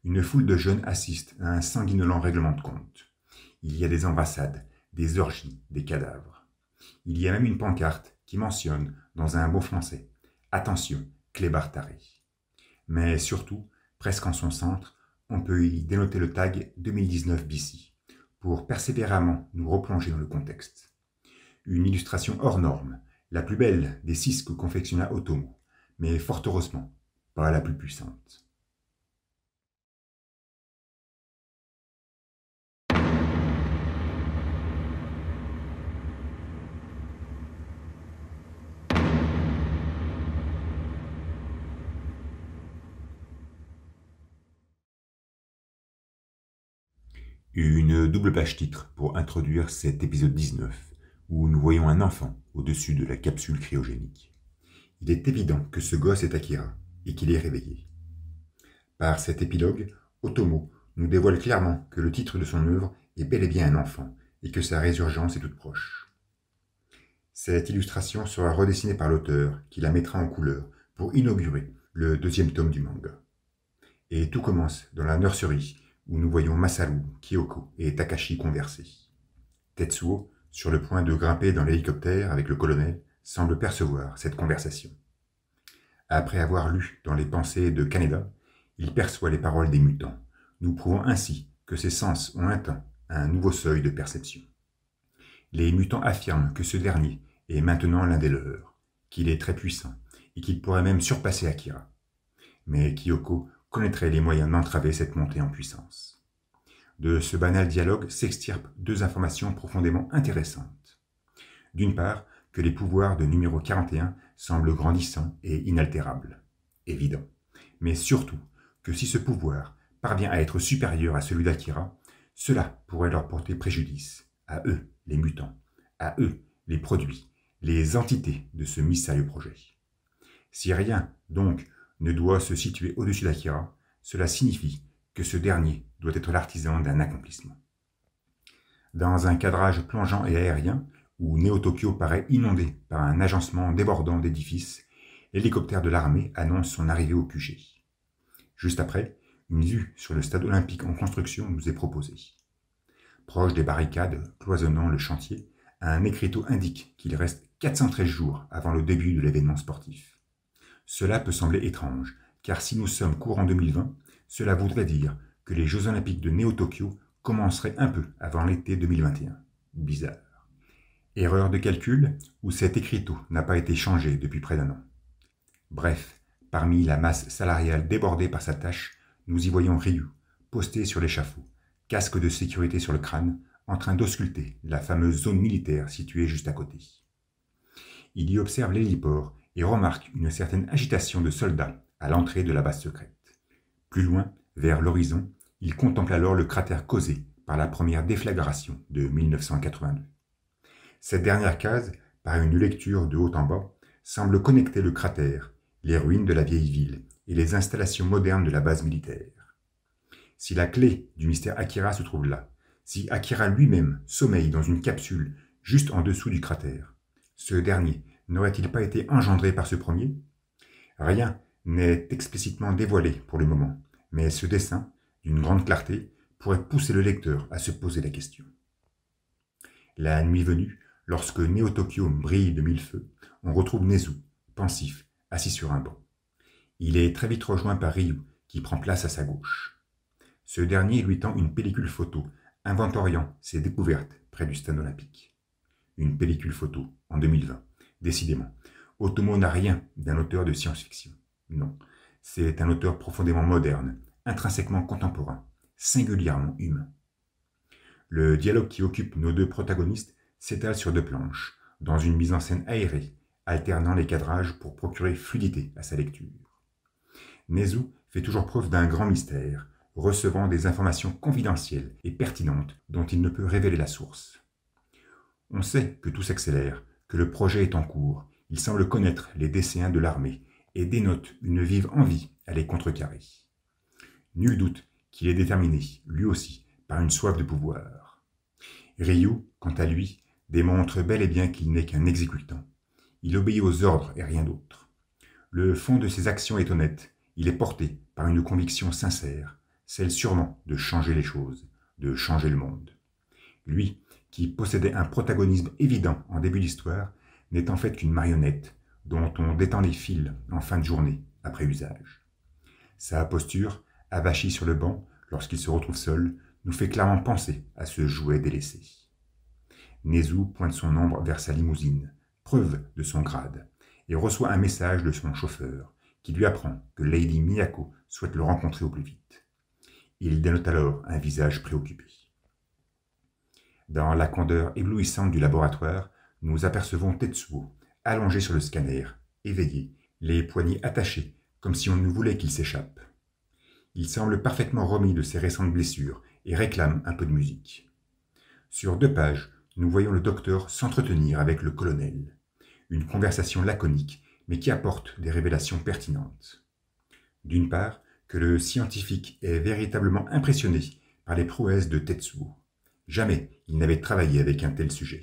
Une foule de jeunes assiste à un sanguinolent règlement de compte. Il y a des embrassades, des orgies, des cadavres. Il y a même une pancarte qui mentionne, dans un beau français, « Attention, clébard taré ». Mais surtout, presque en son centre, on peut y dénoter le tag 2019 BC, pour persévérément nous replonger dans le contexte. Une illustration hors norme, la plus belle des 6 que confectionna Otomo, mais fort heureusement, pas la plus puissante. Une double page titre pour introduire cet épisode 19, où nous voyons un enfant au-dessus de la capsule cryogénique. Il est évident que ce gosse est Akira, et qu'il est réveillé. Par cet épilogue, Otomo nous dévoile clairement que le titre de son œuvre est bel et bien un enfant, et que sa résurgence est toute proche. Cette illustration sera redessinée par l'auteur, qui la mettra en couleur, pour inaugurer le 2e tome du manga. Et tout commence dans la nurserie, où nous voyons Masaru, Kyoko et Takashi converser. Tetsuo, sur le point de grimper dans l'hélicoptère avec le colonel, semble percevoir cette conversation. Après avoir lu dans les pensées de Kaneda, il perçoit les paroles des mutants, nous prouvant ainsi que ses sens ont atteint un nouveau seuil de perception. Les mutants affirment que ce dernier est maintenant l'un des leurs, qu'il est très puissant et qu'il pourrait même surpasser Akira. Mais Kyoko connaîtrait les moyens d'entraver cette montée en puissance. De ce banal dialogue s'extirpent 2 informations profondément intéressantes. D'une part, que les pouvoirs de numéro 41 semblent grandissants et inaltérables. Évident. Mais surtout, que si ce pouvoir parvient à être supérieur à celui d'Akira, cela pourrait leur porter préjudice, à eux, les mutants, à eux, les produits, les entités de ce mystérieux projet. Si rien, donc, ne doit se situer au-dessus d'Akira, cela signifie que ce dernier doit être l'artisan d'un accomplissement. Dans un cadrage plongeant et aérien, où Neo-Tokyo paraît inondé par un agencement débordant d'édifices, l'hélicoptère de l'armée annonce son arrivée au QG. Juste après, une vue sur le stade olympique en construction nous est proposée. Proche des barricades cloisonnant le chantier, un écriteau indique qu'il reste 413 jours avant le début de l'événement sportif. Cela peut sembler étrange, car si nous sommes courant 2020, cela voudrait dire que les Jeux Olympiques de Neo-Tokyo commenceraient un peu avant l'été 2021. Bizarre. Erreur de calcul, ou cet écriteau n'a pas été changé depuis près d'1 an. Bref, parmi la masse salariale débordée par sa tâche, nous y voyons Ryu, posté sur l'échafaud, casque de sécurité sur le crâne, en train d'ausculter la fameuse zone militaire située juste à côté. Il y observe l'héliport et remarque une certaine agitation de soldats à l'entrée de la base secrète. Plus loin, vers l'horizon, il contemple alors le cratère causé par la première déflagration de 1982. Cette dernière case, par une lecture de haut en bas, semble connecter le cratère, les ruines de la vieille ville et les installations modernes de la base militaire. Si la clé du mystère Akira se trouve là, si Akira lui-même sommeille dans une capsule juste en dessous du cratère, ce dernier n'aurait-il pas été engendré par ce premier? Rien n'est explicitement dévoilé pour le moment, mais ce dessin, d'une grande clarté, pourrait pousser le lecteur à se poser la question. La nuit venue, lorsque Neo-Tokyo brille de 1000 feux, on retrouve Nezu, pensif, assis sur un banc. Il est très vite rejoint par Ryu, qui prend place à sa gauche. Ce dernier lui tend une pellicule photo, inventoriant ses découvertes près du stade olympique. Une pellicule photo, en 2020. Décidément, Otomo n'a rien d'un auteur de science-fiction. Non, c'est un auteur profondément moderne, intrinsèquement contemporain, singulièrement humain. Le dialogue qui occupe nos deux protagonistes s'étale sur deux planches, dans une mise en scène aérée, alternant les cadrages pour procurer fluidité à sa lecture. Nezu fait toujours preuve d'un grand mystère, recevant des informations confidentielles et pertinentes dont il ne peut révéler la source. On sait que tout s'accélère, que le projet est en cours, il semble connaître les desseins de l'armée et dénote une vive envie à les contrecarrer. Nul doute qu'il est déterminé, lui aussi, par une soif de pouvoir. Ryu, quant à lui, démontre bel et bien qu'il n'est qu'un exécutant. Il obéit aux ordres et rien d'autre. Le fond de ses actions est honnête, il est porté par une conviction sincère, celle sûrement de changer les choses, de changer le monde. Lui, qui possédait un protagonisme évident en début d'histoire, n'est en fait qu'une marionnette dont on détend les fils en fin de journée, après usage. Sa posture, avachie sur le banc lorsqu'il se retrouve seul, nous fait clairement penser à ce jouet délaissé. Nezu pointe son ombre vers sa limousine, preuve de son grade, et reçoit un message de son chauffeur, qui lui apprend que Lady Miyako souhaite le rencontrer au plus vite. Il dénote alors un visage préoccupé. Dans la candeur éblouissante du laboratoire, nous apercevons Tetsuo, allongé sur le scanner, éveillé, les poignets attachés, comme si on ne voulait qu'il s'échappe. Il semble parfaitement remis de ses récentes blessures et réclame un peu de musique. Sur 2 pages, nous voyons le docteur s'entretenir avec le colonel. Une conversation laconique, mais qui apporte des révélations pertinentes. D'une part, que le scientifique est véritablement impressionné par les prouesses de Tetsuo. Jamais il n'avait travaillé avec un tel sujet.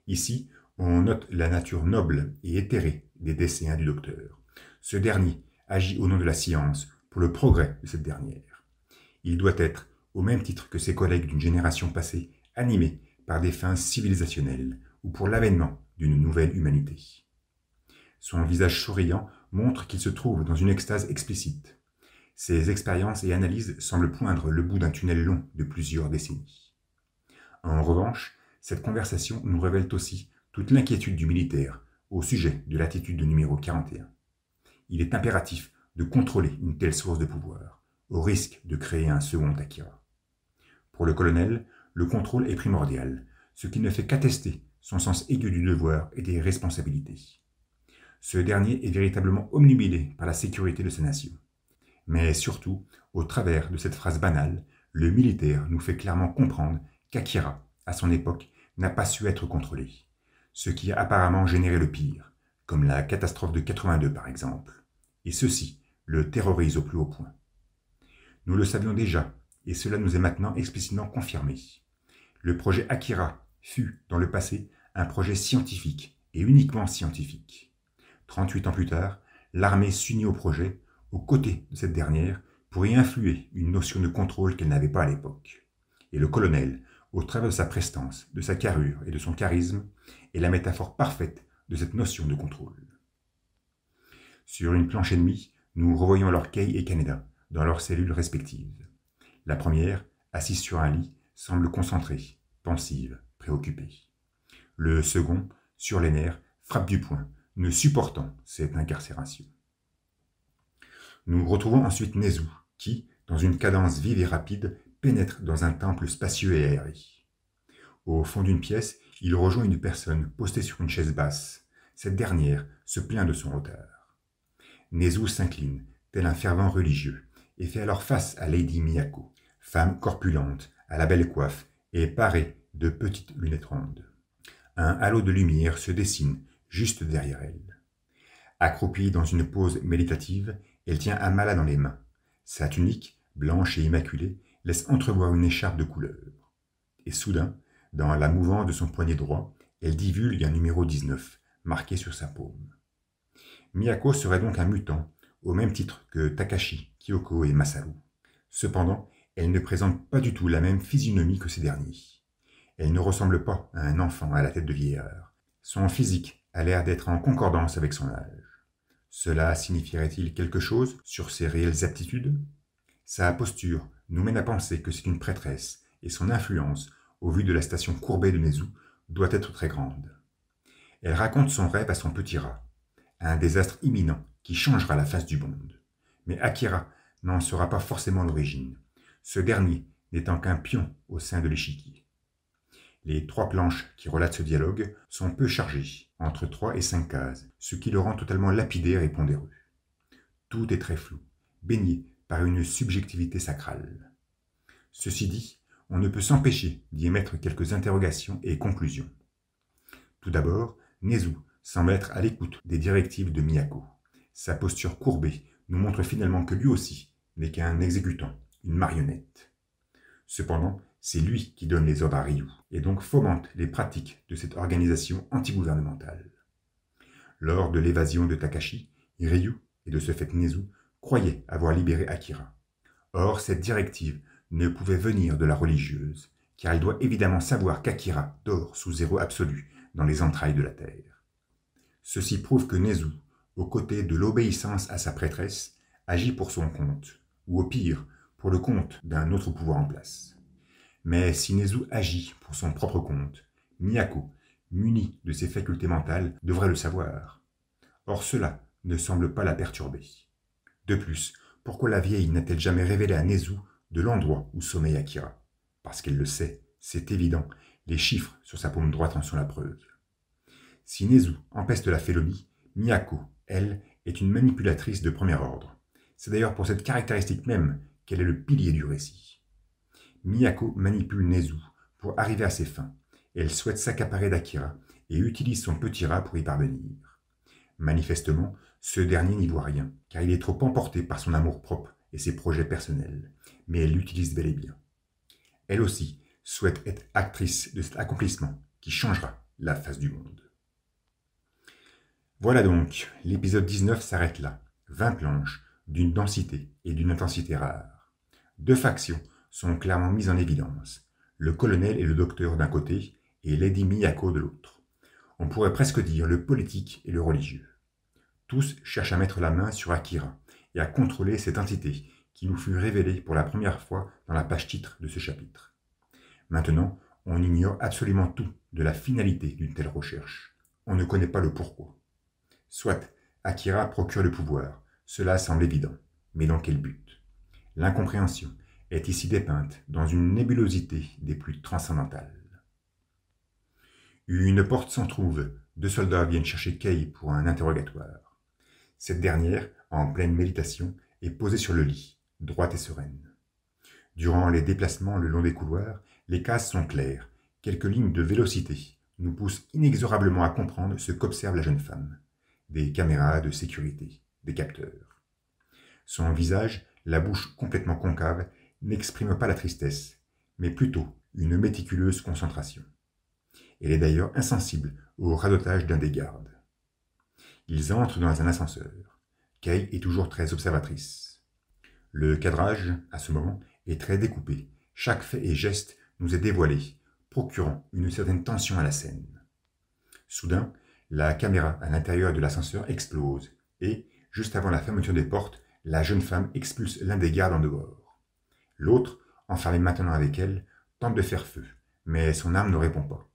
Ici, on note la nature noble et éthérée des desseins du docteur. Ce dernier agit au nom de la science pour le progrès de cette dernière. Il doit être, au même titre que ses collègues d'une génération passée, animé par des fins civilisationnelles ou pour l'avènement d'une nouvelle humanité. Son visage souriant montre qu'il se trouve dans une extase explicite. Ses expériences et analyses semblent poindre le bout d'un tunnel long de plusieurs décennies. En revanche, cette conversation nous révèle aussi toute l'inquiétude du militaire au sujet de l'attitude numéro 41. Il est impératif de contrôler une telle source de pouvoir, au risque de créer un second Akira. Pour le colonel, le contrôle est primordial, ce qui ne fait qu'attester son sens aigu du devoir et des responsabilités. Ce dernier est véritablement omnubilé par la sécurité de sa nation. Mais surtout, au travers de cette phrase banale, le militaire nous fait clairement comprendre qu'Akira, à son époque, n'a pas su être contrôlé, ce qui a apparemment généré le pire, comme la catastrophe de 82 par exemple, et ceci le terrorise au plus haut point. Nous le savions déjà, et cela nous est maintenant explicitement confirmé. Le projet Akira fut, dans le passé, un projet scientifique, et uniquement scientifique. 38 ans plus tard, l'armée s'unit au projet, aux côtés de cette dernière, pour y influer une notion de contrôle qu'elle n'avait pas à l'époque. Et le colonel, au travers de sa prestance, de sa carrure et de son charisme, est la métaphore parfaite de cette notion de contrôle. Sur une planche ennemie, nous revoyons alors Kei et Kaneda, dans leurs cellules respectives. La première, assise sur un lit, semble concentrée, pensive, préoccupée. Le second, sur les nerfs, frappe du poing, ne supportant cette incarcération. Nous retrouvons ensuite Nezu, qui, dans une cadence vive et rapide, pénètre dans un temple spacieux et aéré. Au fond d'une pièce, il rejoint une personne postée sur une chaise basse. Cette dernière se plaint de son retard. Nezu s'incline, tel un fervent religieux, et fait alors face à Lady Miyako, femme corpulente, à la belle coiffe et parée de petites lunettes rondes. Un halo de lumière se dessine juste derrière elle. Accroupie dans une pose méditative, elle tient un mala dans les mains. Sa tunique, blanche et immaculée, laisse entrevoir une écharpe de couleur. Et soudain, dans la mouvance de son poignet droit, elle divulgue un numéro 19, marqué sur sa paume. Miyako serait donc un mutant, au même titre que Takashi, Kyoko et Masaru. Cependant, elle ne présente pas du tout la même physionomie que ces derniers. Elle ne ressemble pas à un enfant à la tête de vieillard. Son physique a l'air d'être en concordance avec son âge. Cela signifierait-il quelque chose sur ses réelles aptitudes? Sa posture nous mène à penser que c'est une prêtresse, et son influence, au vu de la station courbée de Nezu, doit être très grande. Elle raconte son rêve à son petit rat, un désastre imminent qui changera la face du monde. Mais Akira n'en sera pas forcément l'origine. Ce dernier n'étant qu'un pion au sein de l'échiquier. Les 3 planches qui relatent ce dialogue sont peu chargées, entre 3 et 5 cases, ce qui le rend totalement lapidaire et pondéreux. Tout est très flou, baigné par une subjectivité sacrale. Ceci dit, on ne peut s'empêcher d'y émettre quelques interrogations et conclusions. Tout d'abord, Nezu semble être à l'écoute des directives de Miyako. Sa posture courbée nous montre finalement que lui aussi n'est qu'un exécutant, une marionnette. Cependant, c'est lui qui donne les ordres à Ryu, et donc fomente les pratiques de cette organisation antigouvernementale. Lors de l'évasion de Takashi, Ryu, et de ce fait Nezu, croyaient avoir libéré Akira. Or, cette directive ne pouvait venir de la religieuse, car elle doit évidemment savoir qu'Akira dort sous zéro absolu dans les entrailles de la terre. Ceci prouve que Nezu, aux côtés de l'obéissance à sa prêtresse, agit pour son compte, ou au pire, pour le compte d'un autre pouvoir en place. Mais si Nezu agit pour son propre compte, Miyako, munie de ses facultés mentales, devrait le savoir. Or cela ne semble pas la perturber. De plus, pourquoi la vieille n'a-t-elle jamais révélé à Nezu de l'endroit où sommeille Akira? Parce qu'elle le sait, c'est évident, les chiffres sur sa paume droite en sont la preuve. Si Nezu empeste la félonie, Miyako, elle, est une manipulatrice de premier ordre. C'est d'ailleurs pour cette caractéristique même qu'elle est le pilier du récit. Miyako manipule Nezu pour arriver à ses fins. Elle souhaite s'accaparer d'Akira et utilise son petit rat pour y parvenir. Manifestement, ce dernier n'y voit rien, car il est trop emporté par son amour-propre et ses projets personnels, mais elle l'utilise bel et bien. Elle aussi souhaite être actrice de cet accomplissement qui changera la face du monde. Voilà donc, l'épisode 19 s'arrête là. 20 planches, d'une densité et d'une intensité rares. 2 factions sont clairement mises en évidence, le colonel et le docteur d'un côté, et Lady Miyako de l'autre. On pourrait presque dire le politique et le religieux. Tous cherchent à mettre la main sur Akira et à contrôler cette entité qui nous fut révélée pour la première fois dans la page titre de ce chapitre. Maintenant, on ignore absolument tout de la finalité d'une telle recherche. On ne connaît pas le pourquoi. Soit, Akira procure le pouvoir, cela semble évident, mais dans quel but? L'incompréhension est ici dépeinte dans une nébulosité des plus transcendantales. Une porte s'entr'ouvre, 2 soldats viennent chercher Kei pour un interrogatoire. Cette dernière, en pleine méditation, est posée sur le lit, droite et sereine. Durant les déplacements le long des couloirs, les cases sont claires. Quelques lignes de vélocité nous poussent inexorablement à comprendre ce qu'observe la jeune femme. Des caméras de sécurité, des capteurs. Son visage, la bouche complètement concave, n'exprime pas la tristesse, mais plutôt une méticuleuse concentration. Elle est d'ailleurs insensible au radotage d'un des gardes. Ils entrent dans un ascenseur. Kei est toujours très observatrice. Le cadrage, à ce moment, est très découpé. Chaque fait et geste nous est dévoilé, procurant une certaine tension à la scène. Soudain, la caméra à l'intérieur de l'ascenseur explose et, juste avant la fermeture des portes, la jeune femme expulse l'un des gardes en dehors. L'autre, enfermé maintenant avec elle, tente de faire feu, mais son arme ne répond pas.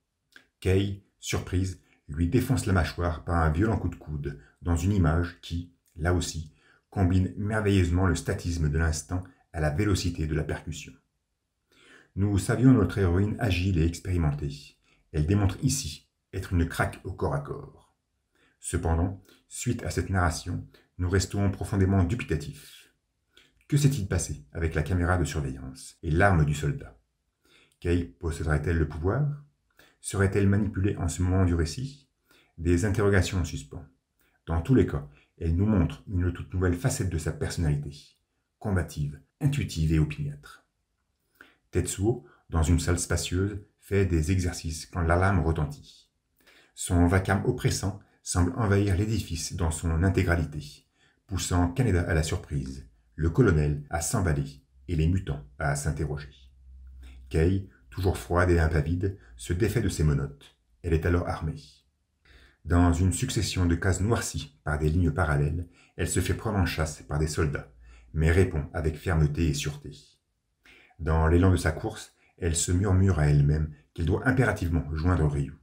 Kei, surprise, lui défonce la mâchoire par un violent coup de coude dans une image qui, là aussi, combine merveilleusement le statisme de l'instant à la vélocité de la percussion. Nous savions notre héroïne agile et expérimentée. Elle démontre ici être une craque au corps à corps. Cependant, suite à cette narration, nous restons profondément dubitatifs. Que s'est-il passé avec la caméra de surveillance et l'arme du soldat? Kei posséderait-elle le pouvoir? Serait-elle manipulée en ce moment du récit? Des interrogations en suspens. Dans tous les cas, elle nous montre une toute nouvelle facette de sa personnalité, combative, intuitive et opiniâtre. Tetsuo, dans une salle spacieuse, fait des exercices quand l'alarme retentit. Son vacarme oppressant semble envahir l'édifice dans son intégralité, poussant Kaneda à la surprise, le colonel à s'emballer et les mutants à s'interroger. Kei, toujours froide et impavide, se défait de ses menottes. Elle est alors armée. Dans une succession de cases noircies par des lignes parallèles, elle se fait prendre en chasse par des soldats, mais répond avec fermeté et sûreté. Dans l'élan de sa course, elle se murmure à elle-même qu'elle doit impérativement joindre Ryu.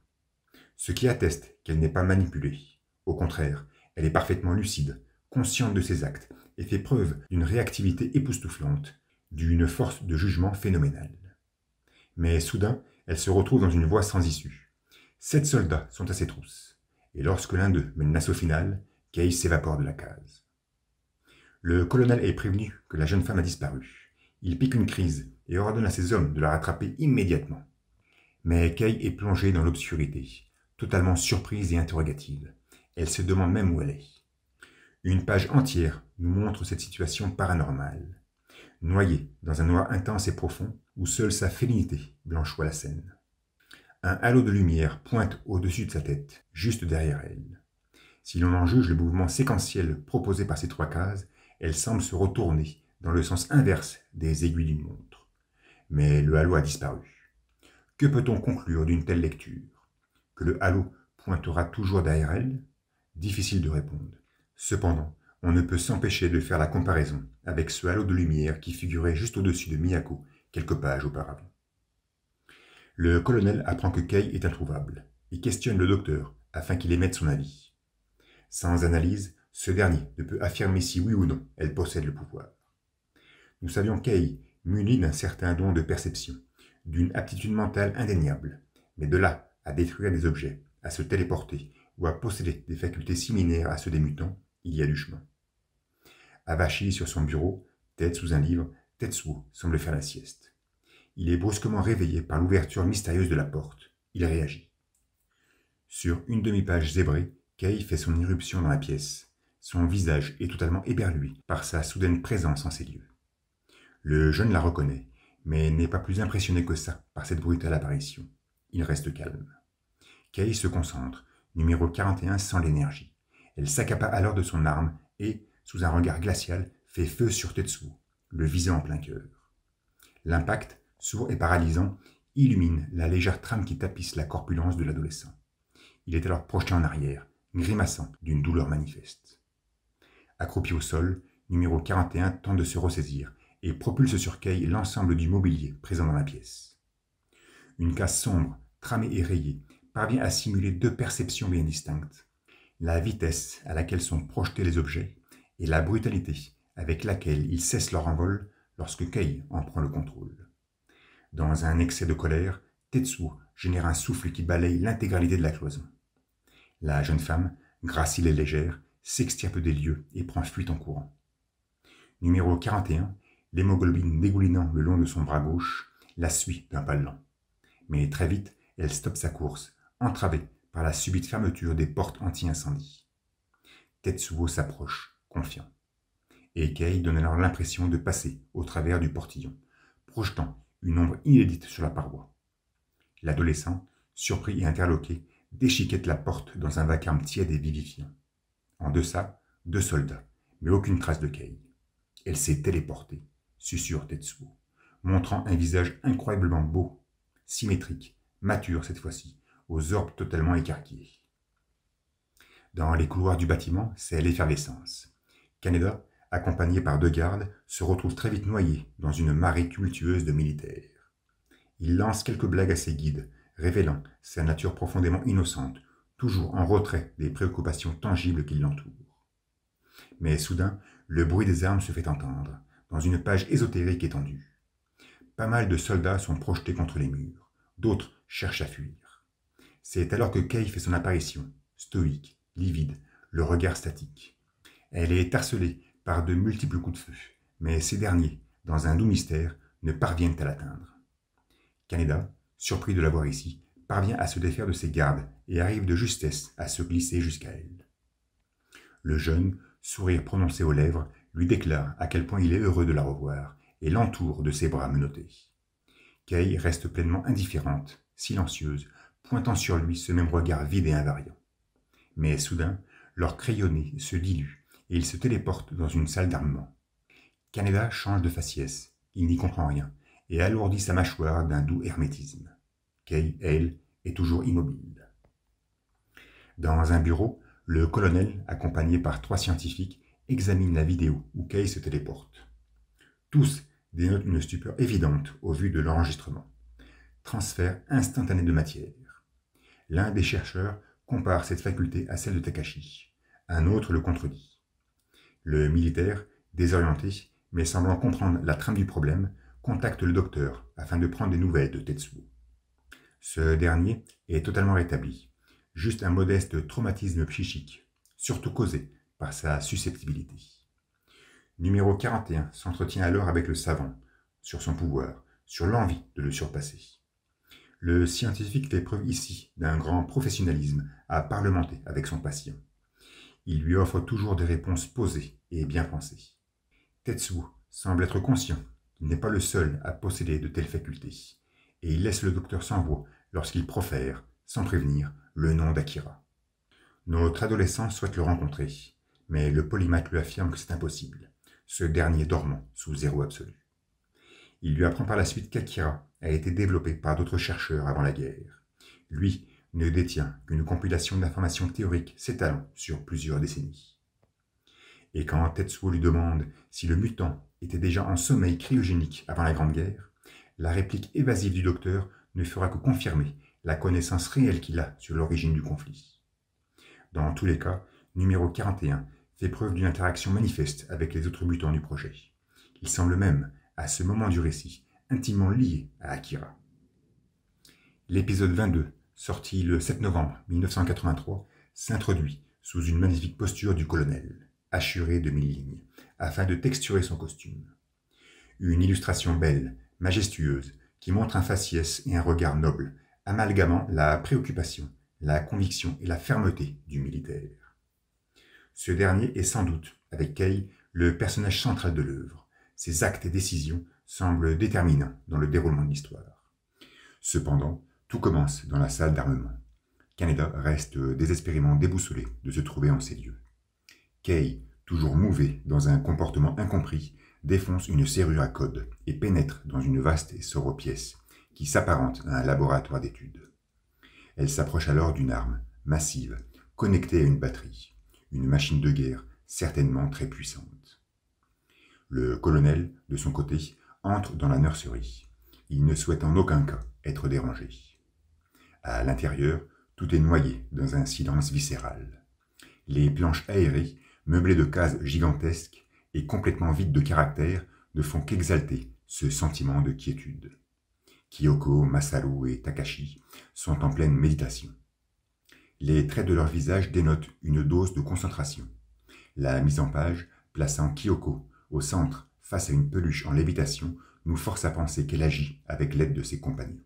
Ce qui atteste qu'elle n'est pas manipulée. Au contraire, elle est parfaitement lucide, consciente de ses actes, et fait preuve d'une réactivité époustouflante, d'une force de jugement phénoménale. Mais soudain, elle se retrouve dans une voie sans issue. 7 soldats sont à ses trousses, et lorsque l'un d'eux mène l'assaut final, Kay s'évapore de la case. Le colonel est prévenu que la jeune femme a disparu. Il pique une crise et ordonne à ses hommes de la rattraper immédiatement. Mais Kay est plongée dans l'obscurité, totalement surprise et interrogative. Elle se demande même où elle est. Une page entière nous montre cette situation paranormale, noyée dans un noir intense et profond où seule sa félinité blanchit la scène. Un halo de lumière pointe au-dessus de sa tête, juste derrière elle. Si l'on en juge le mouvement séquentiel proposé par ces 3 cases, elle semble se retourner dans le sens inverse des aiguilles d'une montre. Mais le halo a disparu. Que peut-on conclure d'une telle lecture? Que le halo pointera toujours derrière elle? Difficile de répondre. Cependant, on ne peut s'empêcher de faire la comparaison avec ce halo de lumière qui figurait juste au-dessus de Miyako quelques pages auparavant. Le colonel apprend que Kay est introuvable et questionne le docteur afin qu'il émette son avis. Sans analyse, ce dernier ne peut affirmer si oui ou non elle possède le pouvoir. Nous savions Kay munie d'un certain don de perception, d'une aptitude mentale indéniable, mais de là à détruire des objets, à se téléporter ou à posséder des facultés similaires à ceux des mutants, il y a du chemin. Avachi sur son bureau, tête sous un livre, Tetsuo semble faire la sieste. Il est brusquement réveillé par l'ouverture mystérieuse de la porte. Il réagit. Sur une demi-page zébrée, Kay fait son irruption dans la pièce. Son visage est totalement éberlué par sa soudaine présence en ces lieux. Le jeune la reconnaît, mais n'est pas plus impressionné que ça par cette brutale apparition. Il reste calme. Kay se concentre, numéro 41 sans l'énergie. Elle s'accapare alors de son arme et, sous un regard glacial, fait feu sur Tetsuo, le visant en plein cœur. L'impact, sourd et paralysant, illumine la légère trame qui tapisse la corpulence de l'adolescent. Il est alors projeté en arrière, grimaçant d'une douleur manifeste. Accroupi au sol, numéro 41 tente de se ressaisir et propulse sur Kay l'ensemble du mobilier présent dans la pièce. Une case sombre, tramée et rayée, parvient à simuler 2 perceptions bien distinctes. La vitesse à laquelle sont projetés les objets et la brutalité avec laquelle ils cessent leur envol lorsque Kay en prend le contrôle. Dans un excès de colère, Tetsuo génère un souffle qui balaye l'intégralité de la cloison. La jeune femme, gracile et légère, s'extirpe des lieux et prend fuite en courant. Numéro 41, l'hémoglobine dégoulinant le long de son bras gauche, la suit d'un pas lent. Mais très vite, elle stoppe sa course, entravée par la subite fermeture des portes anti-incendie. Tetsuo s'approche, confiant. Et Kay donne alors l'impression de passer au travers du portillon, projetant une ombre inédite sur la paroi. L'adolescent, surpris et interloqué, déchiquette la porte dans un vacarme tiède et vivifiant. En deçà, 2 soldats, mais aucune trace de Kay. Elle s'est téléportée, susurre Tetsuo, montrant un visage incroyablement beau, symétrique, mature cette fois-ci, aux orbes totalement écarquillés. Dans les couloirs du bâtiment, c'est l'effervescence. Kaneda, accompagné par 2 gardes, se retrouve très vite noyé dans une marée tumultueuse de militaires. Il lance quelques blagues à ses guides, révélant sa nature profondément innocente, toujours en retrait des préoccupations tangibles qui l'entourent. Mais soudain, le bruit des armes se fait entendre, dans une page ésotérique étendue. Pas mal de soldats sont projetés contre les murs, d'autres cherchent à fuir. C'est alors que Kay fait son apparition, stoïque, livide, le regard statique. Elle est harcelée par de multiples coups de feu, mais ces derniers, dans un doux mystère, ne parviennent à l'atteindre. Kaneda, surpris de la voir ici, parvient à se défaire de ses gardes et arrive de justesse à se glisser jusqu'à elle. Le jeune, sourire prononcé aux lèvres, lui déclare à quel point il est heureux de la revoir et l'entoure de ses bras menottés. Kay reste pleinement indifférente, silencieuse, pointant sur lui ce même regard vide et invariant. Mais soudain, leur crayonné se dilue et il se téléporte dans une salle d'armement. Kaneda change de faciès, il n'y comprend rien, et alourdit sa mâchoire d'un doux hermétisme. Kay, elle, est toujours immobile. Dans un bureau, le colonel, accompagné par 3 scientifiques, examine la vidéo où Kay se téléporte. Tous dénotent une stupeur évidente au vu de l'enregistrement. Transfert instantané de matière. L'un des chercheurs compare cette faculté à celle de Takashi. Un autre le contredit. Le militaire, désorienté, mais semblant comprendre la trame du problème, contacte le docteur afin de prendre des nouvelles de Tetsuo. Ce dernier est totalement rétabli, juste un modeste traumatisme psychique, surtout causé par sa susceptibilité. Numéro 41 s'entretient alors avec le savant, sur son pouvoir, sur l'envie de le surpasser. Le scientifique fait preuve ici d'un grand professionnalisme à parlementer avec son patient. Il lui offre toujours des réponses posées et bien pensées. Tetsuo semble être conscient qu'il n'est pas le seul à posséder de telles facultés, et il laisse le docteur sans voix lorsqu'il profère, sans prévenir, le nom d'Akira. Notre adolescent souhaite le rencontrer, mais le polymathe lui affirme que c'est impossible, ce dernier dormant sous zéro absolu. Il lui apprend par la suite qu'Akira a été développé par d'autres chercheurs avant la guerre. Lui ne détient qu'une compilation d'informations théoriques s'étalant sur plusieurs décennies. Et quand Tetsuo lui demande si le mutant était déjà en sommeil cryogénique avant la Grande Guerre, la réplique évasive du docteur ne fera que confirmer la connaissance réelle qu'il a sur l'origine du conflit. Dans tous les cas, numéro 41 fait preuve d'une interaction manifeste avec les autres mutants du projet. Il semble même, à ce moment du récit, intimement lié à Akira. L'épisode 22, sorti le 7 novembre 1983, s'introduit sous une magnifique posture du colonel, hachuré de 1000 lignes, afin de texturer son costume. Une illustration belle, majestueuse, qui montre un faciès et un regard noble, amalgamant la préoccupation, la conviction et la fermeté du militaire. Ce dernier est sans doute, avec Kei, le personnage central de l'œuvre. Ses actes et décisions semblent déterminants dans le déroulement de l'histoire. Cependant, tout commence dans la salle d'armement. Kaneda reste désespérément déboussolé de se trouver en ces lieux. Kei, toujours mouvé dans un comportement incompris, défonce une serrure à code et pénètre dans une vaste et sobre pièce qui s'apparente à un laboratoire d'études. Elle s'approche alors d'une arme massive, connectée à une batterie, une machine de guerre certainement très puissante. Le colonel, de son côté, entre dans la nurserie. Il ne souhaite en aucun cas être dérangé. À l'intérieur, tout est noyé dans un silence viscéral. Les planches aérées, meublées de cases gigantesques et complètement vides de caractère, ne font qu'exalter ce sentiment de quiétude. Kyoko, Masaru et Takashi sont en pleine méditation. Les traits de leur visage dénotent une dose de concentration. La mise en page, plaçant Kyoko au centre face à une peluche en lévitation, nous force à penser qu'elle agit avec l'aide de ses compagnons.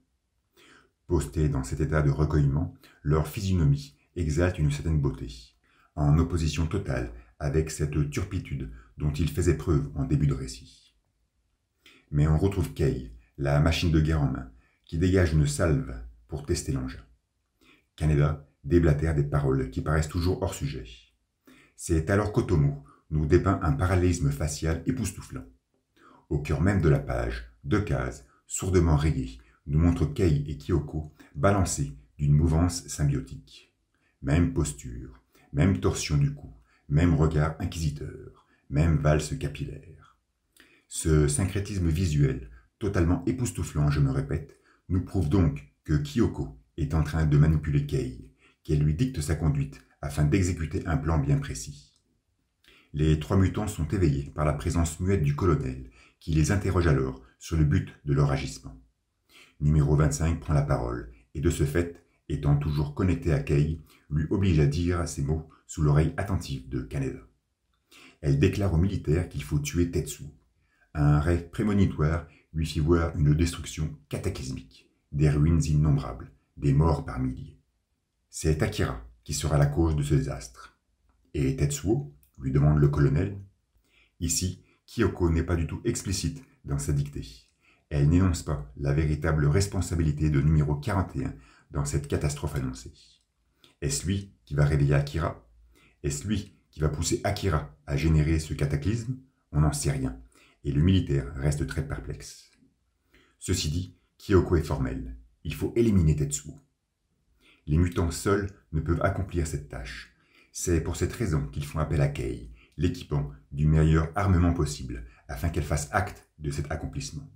Postés dans cet état de recueillement, leur physionomie exalte une certaine beauté, en opposition totale avec cette turpitude dont ils faisaient preuve en début de récit. Mais on retrouve Kei, la machine de guerre en main, qui dégage une salve pour tester l'engin. Kaneda déblatère des paroles qui paraissent toujours hors sujet. C'est alors qu'Otomo nous dépeint un parallélisme facial époustouflant. Au cœur même de la page, 2 cases, sourdement rayées, nous montrent Kei et Kyoko balancés d'une mouvance symbiotique. Même posture, même torsion du cou, même regard inquisiteur, même valse capillaire. Ce syncrétisme visuel, totalement époustouflant, je me répète, nous prouve donc que Kyoko est en train de manipuler Kei, qu'elle lui dicte sa conduite afin d'exécuter un plan bien précis. Les 3 mutants sont éveillés par la présence muette du colonel, qui les interroge alors sur le but de leur agissement. Numéro 25 prend la parole, et de ce fait, étant toujours connecté à Kei, lui oblige à dire ces mots sous l'oreille attentive de Kaneda. Elle déclare aux militaires qu'il faut tuer Tetsuo. Un rêve prémonitoire lui fit voir une destruction cataclysmique, des ruines innombrables, des morts par milliers. C'est Akira qui sera la cause de ce désastre. Et Tetsuo, lui demande le colonel. Ici, Kyoko n'est pas du tout explicite dans sa dictée. Elle n'énonce pas la véritable responsabilité de numéro 41 dans cette catastrophe annoncée. Est-ce lui qui va réveiller Akira? Est-ce lui qui va pousser Akira à générer ce cataclysme? On n'en sait rien, et le militaire reste très perplexe. Ceci dit, Kyoko est formel. Il faut éliminer Tetsuo. Les mutants seuls ne peuvent accomplir cette tâche. C'est pour cette raison qu'ils font appel à Kei, l'équipant du meilleur armement possible, afin qu'elle fasse acte de cet accomplissement.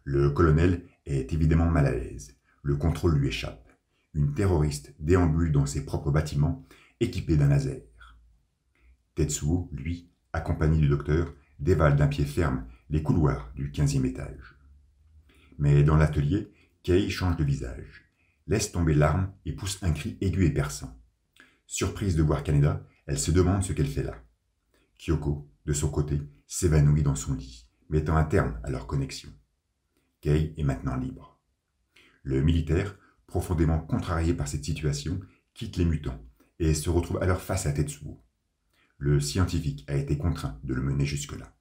Le colonel est évidemment mal à l'aise. Le contrôle lui échappe. Une terroriste déambule dans ses propres bâtiments, équipée d'un laser. Tetsuo, lui, accompagné du docteur, dévale d'un pied ferme les couloirs du 15e étage. Mais dans l'atelier, Kei change de visage, laisse tomber l'arme et pousse un cri aigu et perçant. Surprise de voir Kaneda, elle se demande ce qu'elle fait là. Kyoko, de son côté, s'évanouit dans son lit, mettant un terme à leur connexion. Kei est maintenant libre. Le militaire, profondément contrarié par cette situation, quitte les mutants et se retrouve alors face à Tetsuo. Le scientifique a été contraint de le mener jusque-là.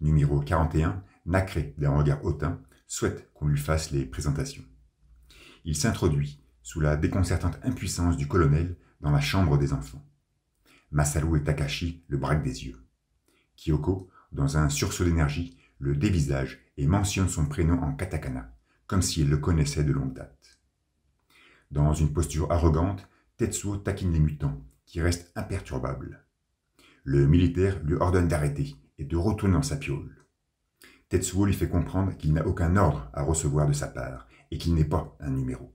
Numéro 41, nacré d'un regard hautain, souhaite qu'on lui fasse les présentations. Il s'introduit, sous la déconcertante impuissance du colonel, dans la chambre des enfants. Masaru et Takashi le braquent des yeux. Kyoko, dans un sursaut d'énergie, le dévisage et mentionne son prénom en katakana, comme s'il le connaissait de longue date. Dans une posture arrogante, Tetsuo taquine les mutants, qui restent imperturbables. Le militaire lui ordonne d'arrêter et de retourner dans sa piole. Tetsuo lui fait comprendre qu'il n'a aucun ordre à recevoir de sa part et qu'il n'est pas un numéro.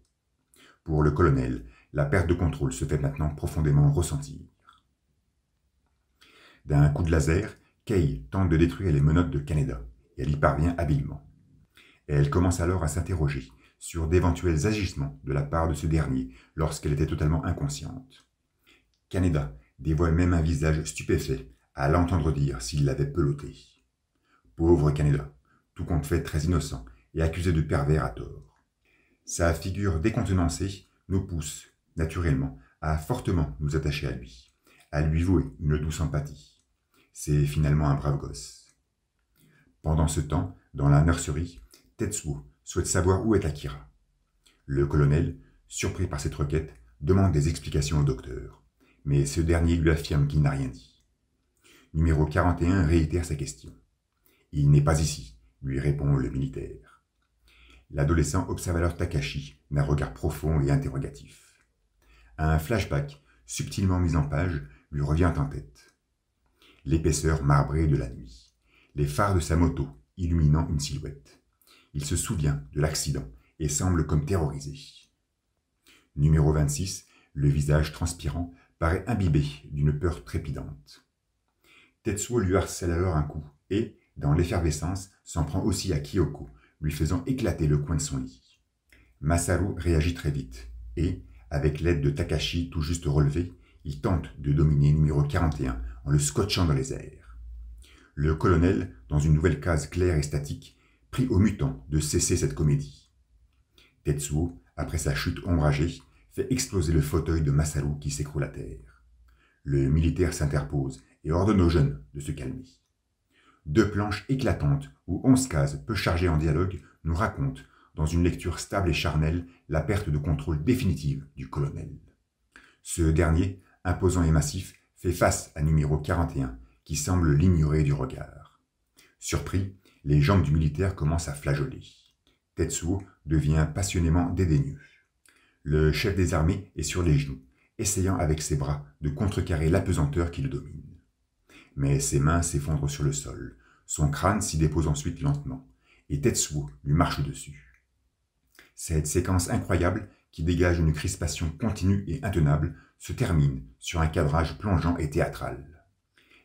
Pour le colonel, la perte de contrôle se fait maintenant profondément ressentir. D'un coup de laser, Kei tente de détruire les menottes de Kaneda et elle y parvient habilement. Elle commence alors à s'interroger sur d'éventuels agissements de la part de ce dernier lorsqu'elle était totalement inconsciente. Kaneda dévoile même un visage stupéfait à l'entendre dire s'il l'avait peloté. Pauvre Kaneda, tout compte fait très innocent et accusé de pervers à tort. Sa figure décontenancée nous pousse, naturellement, à fortement nous attacher à lui vouer une douce empathie. C'est finalement un brave gosse. Pendant ce temps, dans la nurserie, Tetsuo souhaite savoir où est Akira. Le colonel, surpris par cette requête, demande des explications au docteur, mais ce dernier lui affirme qu'il n'a rien dit. Numéro 41 réitère sa question. Il n'est pas ici, lui répond le militaire. L'adolescent observe alors Takashi d'un regard profond et interrogatif. Un flashback, subtilement mis en page, lui revient en tête. L'épaisseur marbrée de la nuit, les phares de sa moto illuminant une silhouette. Il se souvient de l'accident et semble comme terrorisé. Numéro 26, le visage transpirant, paraît imbibé d'une peur trépidante. Tetsuo lui harcèle alors un coup et, dans l'effervescence, s'en prend aussi à Kyoko, lui faisant éclater le coin de son lit. Masaru réagit très vite et, avec l'aide de Takashi tout juste relevé, il tente de dominer numéro 41 en le scotchant dans les airs. Le colonel, dans une nouvelle case claire et statique, prie aux mutants de cesser cette comédie. Tetsuo, après sa chute ombragée, fait exploser le fauteuil de Masaru qui s'écroule à terre. Le militaire s'interpose et ordonne aux jeunes de se calmer. 2 planches éclatantes où 11 cases peu chargées en dialogue nous racontent, dans une lecture stable et charnelle, la perte de contrôle définitive du colonel. Ce dernier, imposant et massif, fait face à numéro 41, qui semble l'ignorer du regard. Surpris, les jambes du militaire commencent à flageoler. Tetsuo devient passionnément dédaigneux. Le chef des armées est sur les genoux, essayant avec ses bras de contrecarrer l'apesanteur qui le domine. Mais ses mains s'effondrent sur le sol, son crâne s'y dépose ensuite lentement, et Tetsuo lui marche dessus. Cette séquence incroyable, qui dégage une crispation continue et intenable, se termine sur un cadrage plongeant et théâtral.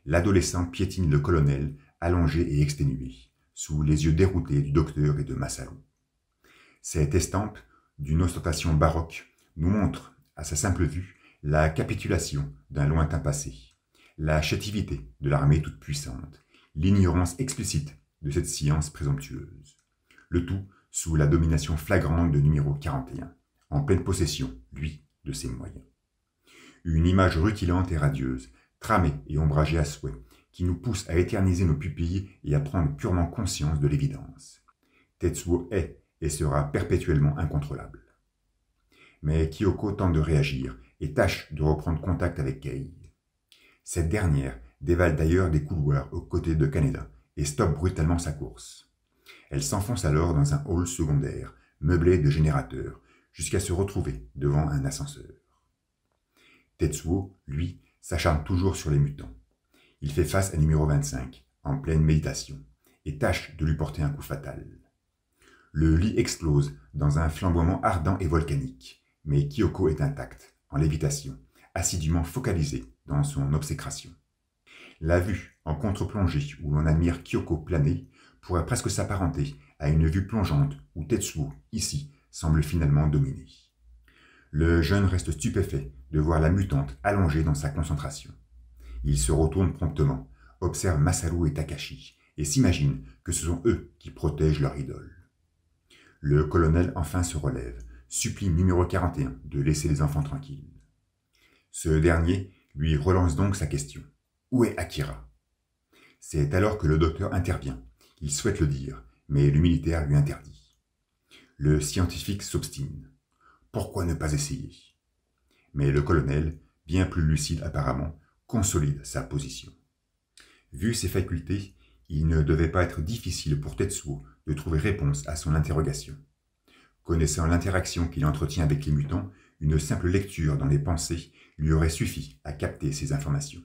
L'adolescent piétine le colonel, allongé et exténué, sous les yeux déroutés du docteur et de Masaru. Cette estampe, d'une ostentation baroque, nous montre, à sa simple vue, la capitulation d'un lointain passé, la chétivité de l'armée toute puissante, l'ignorance explicite de cette science présomptueuse. Le tout sous la domination flagrante de numéro 41, en pleine possession, lui, de ses moyens. Une image rutilante et radieuse, tramée et ombragée à souhait, qui nous pousse à éterniser nos pupilles et à prendre purement conscience de l'évidence. Tetsuo est et sera perpétuellement incontrôlable. Mais Kyoko tente de réagir et tâche de reprendre contact avec Kei. Cette dernière dévale d'ailleurs des couloirs aux côtés de Kaneda et stoppe brutalement sa course. Elle s'enfonce alors dans un hall secondaire, meublé de générateurs, jusqu'à se retrouver devant un ascenseur. Tetsuo, lui, s'acharne toujours sur les mutants. Il fait face à numéro 25, en pleine méditation, et tâche de lui porter un coup fatal. Le lit explose dans un flamboiement ardent et volcanique, mais Kyoko est intacte, en lévitation, assidûment focalisée dans son obsécration. La vue en contre-plongée où l'on admire Kyoko planer pourrait presque s'apparenter à une vue plongeante où Tetsuo, ici, semble finalement dominer. Le jeune reste stupéfait de voir la mutante allongée dans sa concentration. Il se retourne promptement, observe Masaru et Takashi, et s'imagine que ce sont eux qui protègent leur idole. Le colonel enfin se relève, supplie numéro 41 de laisser les enfants tranquilles. Ce dernier lui relance donc sa question. Où est Akira? C'est alors que le docteur intervient. Il souhaite le dire, mais le militaire lui interdit. Le scientifique s'obstine. Pourquoi ne pas essayer? Mais le colonel, bien plus lucide apparemment, consolide sa position. Vu ses facultés, il ne devait pas être difficile pour Tetsuo de trouver réponse à son interrogation. Connaissant l'interaction qu'il entretient avec les mutants, une simple lecture dans les pensées lui aurait suffi à capter ces informations.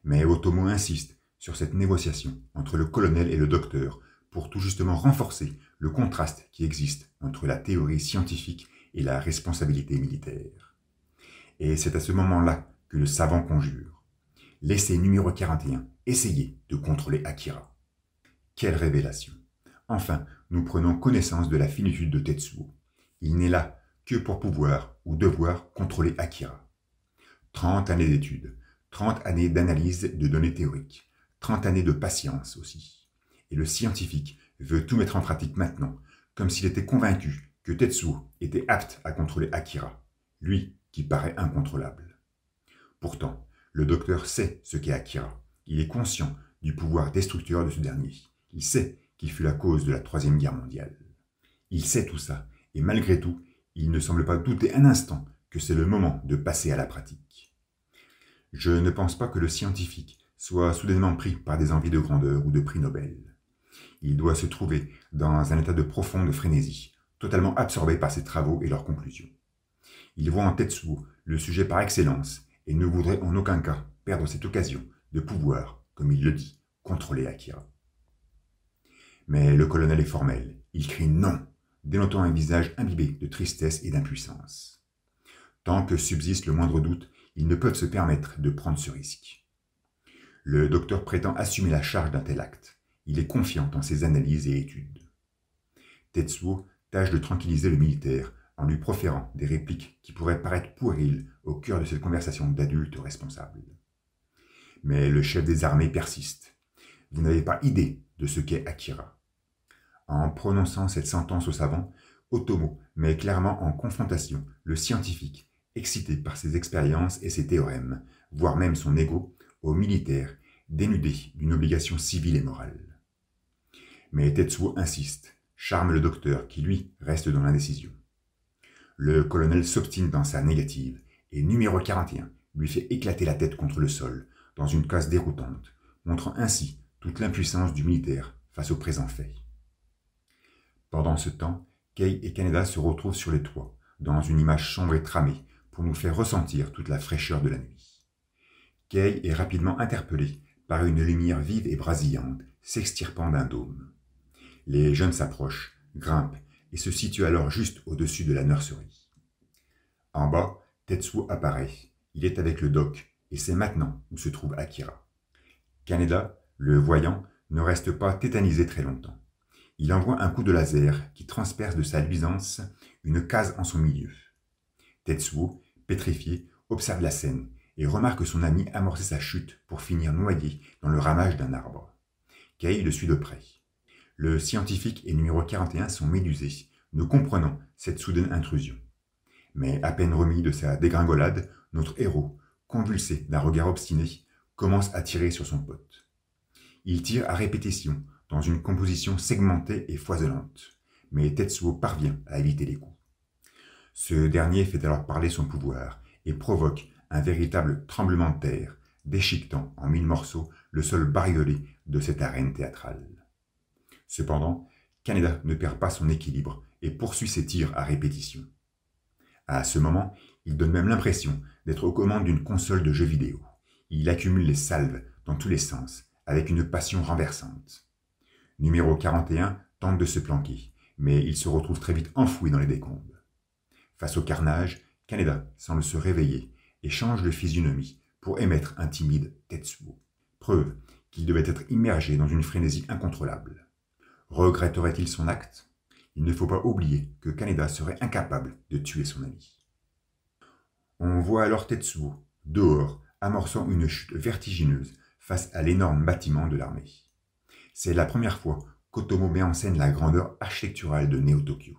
Mais Otomo insiste sur cette négociation entre le colonel et le docteur pour tout justement renforcer le contraste qui existe entre la théorie scientifique et la responsabilité militaire. Et c'est à ce moment-là que le savant conjure. Laissez numéro 41 essayer de contrôler Akira. Quelle révélation! Enfin, nous prenons connaissance de la finitude de Tetsuo. Il n'est là que pour pouvoir ou devoir contrôler Akira. 30 années d'études, 30 années d'analyse de données théoriques, 30 années de patience aussi. Et le scientifique veut tout mettre en pratique maintenant, comme s'il était convaincu que Tetsuo était apte à contrôler Akira, lui qui paraît incontrôlable. Pourtant, le docteur sait ce qu'est Akira. Il est conscient du pouvoir destructeur de ce dernier. Il sait qu'il fut la cause de la Troisième Guerre mondiale. Il sait tout ça, et malgré tout, il ne semble pas douter un instant que c'est le moment de passer à la pratique. Je ne pense pas que le scientifique soit soudainement pris par des envies de grandeur ou de prix Nobel. Il doit se trouver dans un état de profonde frénésie, totalement absorbé par ses travaux et leurs conclusions. Il voit en Tetsuo le sujet par excellence et ne voudrait en aucun cas perdre cette occasion de pouvoir, comme il le dit, contrôler Akira. Mais le colonel est formel, il crie non, dénotant un visage imbibé de tristesse et d'impuissance. Tant que subsiste le moindre doute, ils ne peuvent se permettre de prendre ce risque. Le docteur prétend assumer la charge d'un tel acte. Il est confiant dans ses analyses et études. Tetsuo tâche de tranquilliser le militaire en lui proférant des répliques qui pourraient paraître puériles au cœur de cette conversation d'adultes responsables. Mais le chef des armées persiste. Vous n'avez pas idée de ce qu'est Akira. En prononçant cette sentence au savant, Otomo met clairement en confrontation le scientifique, excité par ses expériences et ses théorèmes, voire même son ego, au militaire, dénudé d'une obligation civile et morale. Mais Tetsuo insiste, charme le docteur qui, lui, reste dans l'indécision. Le colonel s'obstine dans sa négative, et numéro 41 lui fait éclater la tête contre le sol, dans une case déroutante, montrant ainsi toute l'impuissance du militaire face au présent fait. Pendant ce temps, Kei et Kaneda se retrouvent sur les toits, dans une image sombre et tramée, pour nous faire ressentir toute la fraîcheur de la nuit. Kei est rapidement interpellé par une lumière vive et brasillante, s'extirpant d'un dôme. Les jeunes s'approchent, grimpent, et se situent alors juste au-dessus de la nurserie. En bas, Tetsuo apparaît. Il est avec le doc, et c'est maintenant où se trouve Akira. Kaneda, le voyant, ne reste pas tétanisé très longtemps. Il envoie un coup de laser qui transperce de sa luisance une case en son milieu. Tetsuo, pétrifié, observe la scène et remarque son ami amorcer sa chute pour finir noyé dans le ramage d'un arbre. Kei le suit de près. Le scientifique et numéro 41 sont médusés, ne comprenant cette soudaine intrusion. Mais à peine remis de sa dégringolade, notre héros, convulsé d'un regard obstiné, commence à tirer sur son pote. Il tire à répétition, dans une composition segmentée et foisonnante, mais Tetsuo parvient à éviter les coups. Ce dernier fait alors parler son pouvoir et provoque un véritable tremblement de terre, déchiquetant en 1000 morceaux le sol bariolé de cette arène théâtrale. Cependant, Kaneda ne perd pas son équilibre et poursuit ses tirs à répétition. À ce moment, il donne même l'impression d'être aux commandes d'une console de jeux vidéo. Il accumule les salves dans tous les sens, avec une passion renversante. Numéro 41 tente de se planquer, mais il se retrouve très vite enfoui dans les décombres. Face au carnage, Kaneda semble se réveiller et change de physionomie pour émettre un timide Tetsuo. preuve qu'il devait être immergé dans une frénésie incontrôlable. Regretterait-il son acte? Il ne faut pas oublier que Kaneda serait incapable de tuer son ami. On voit alors Tetsuo, dehors, amorçant une chute vertigineuse face à l'énorme bâtiment de l'armée. C'est la première fois qu'Otomo met en scène la grandeur architecturale de Neo-Tokyo.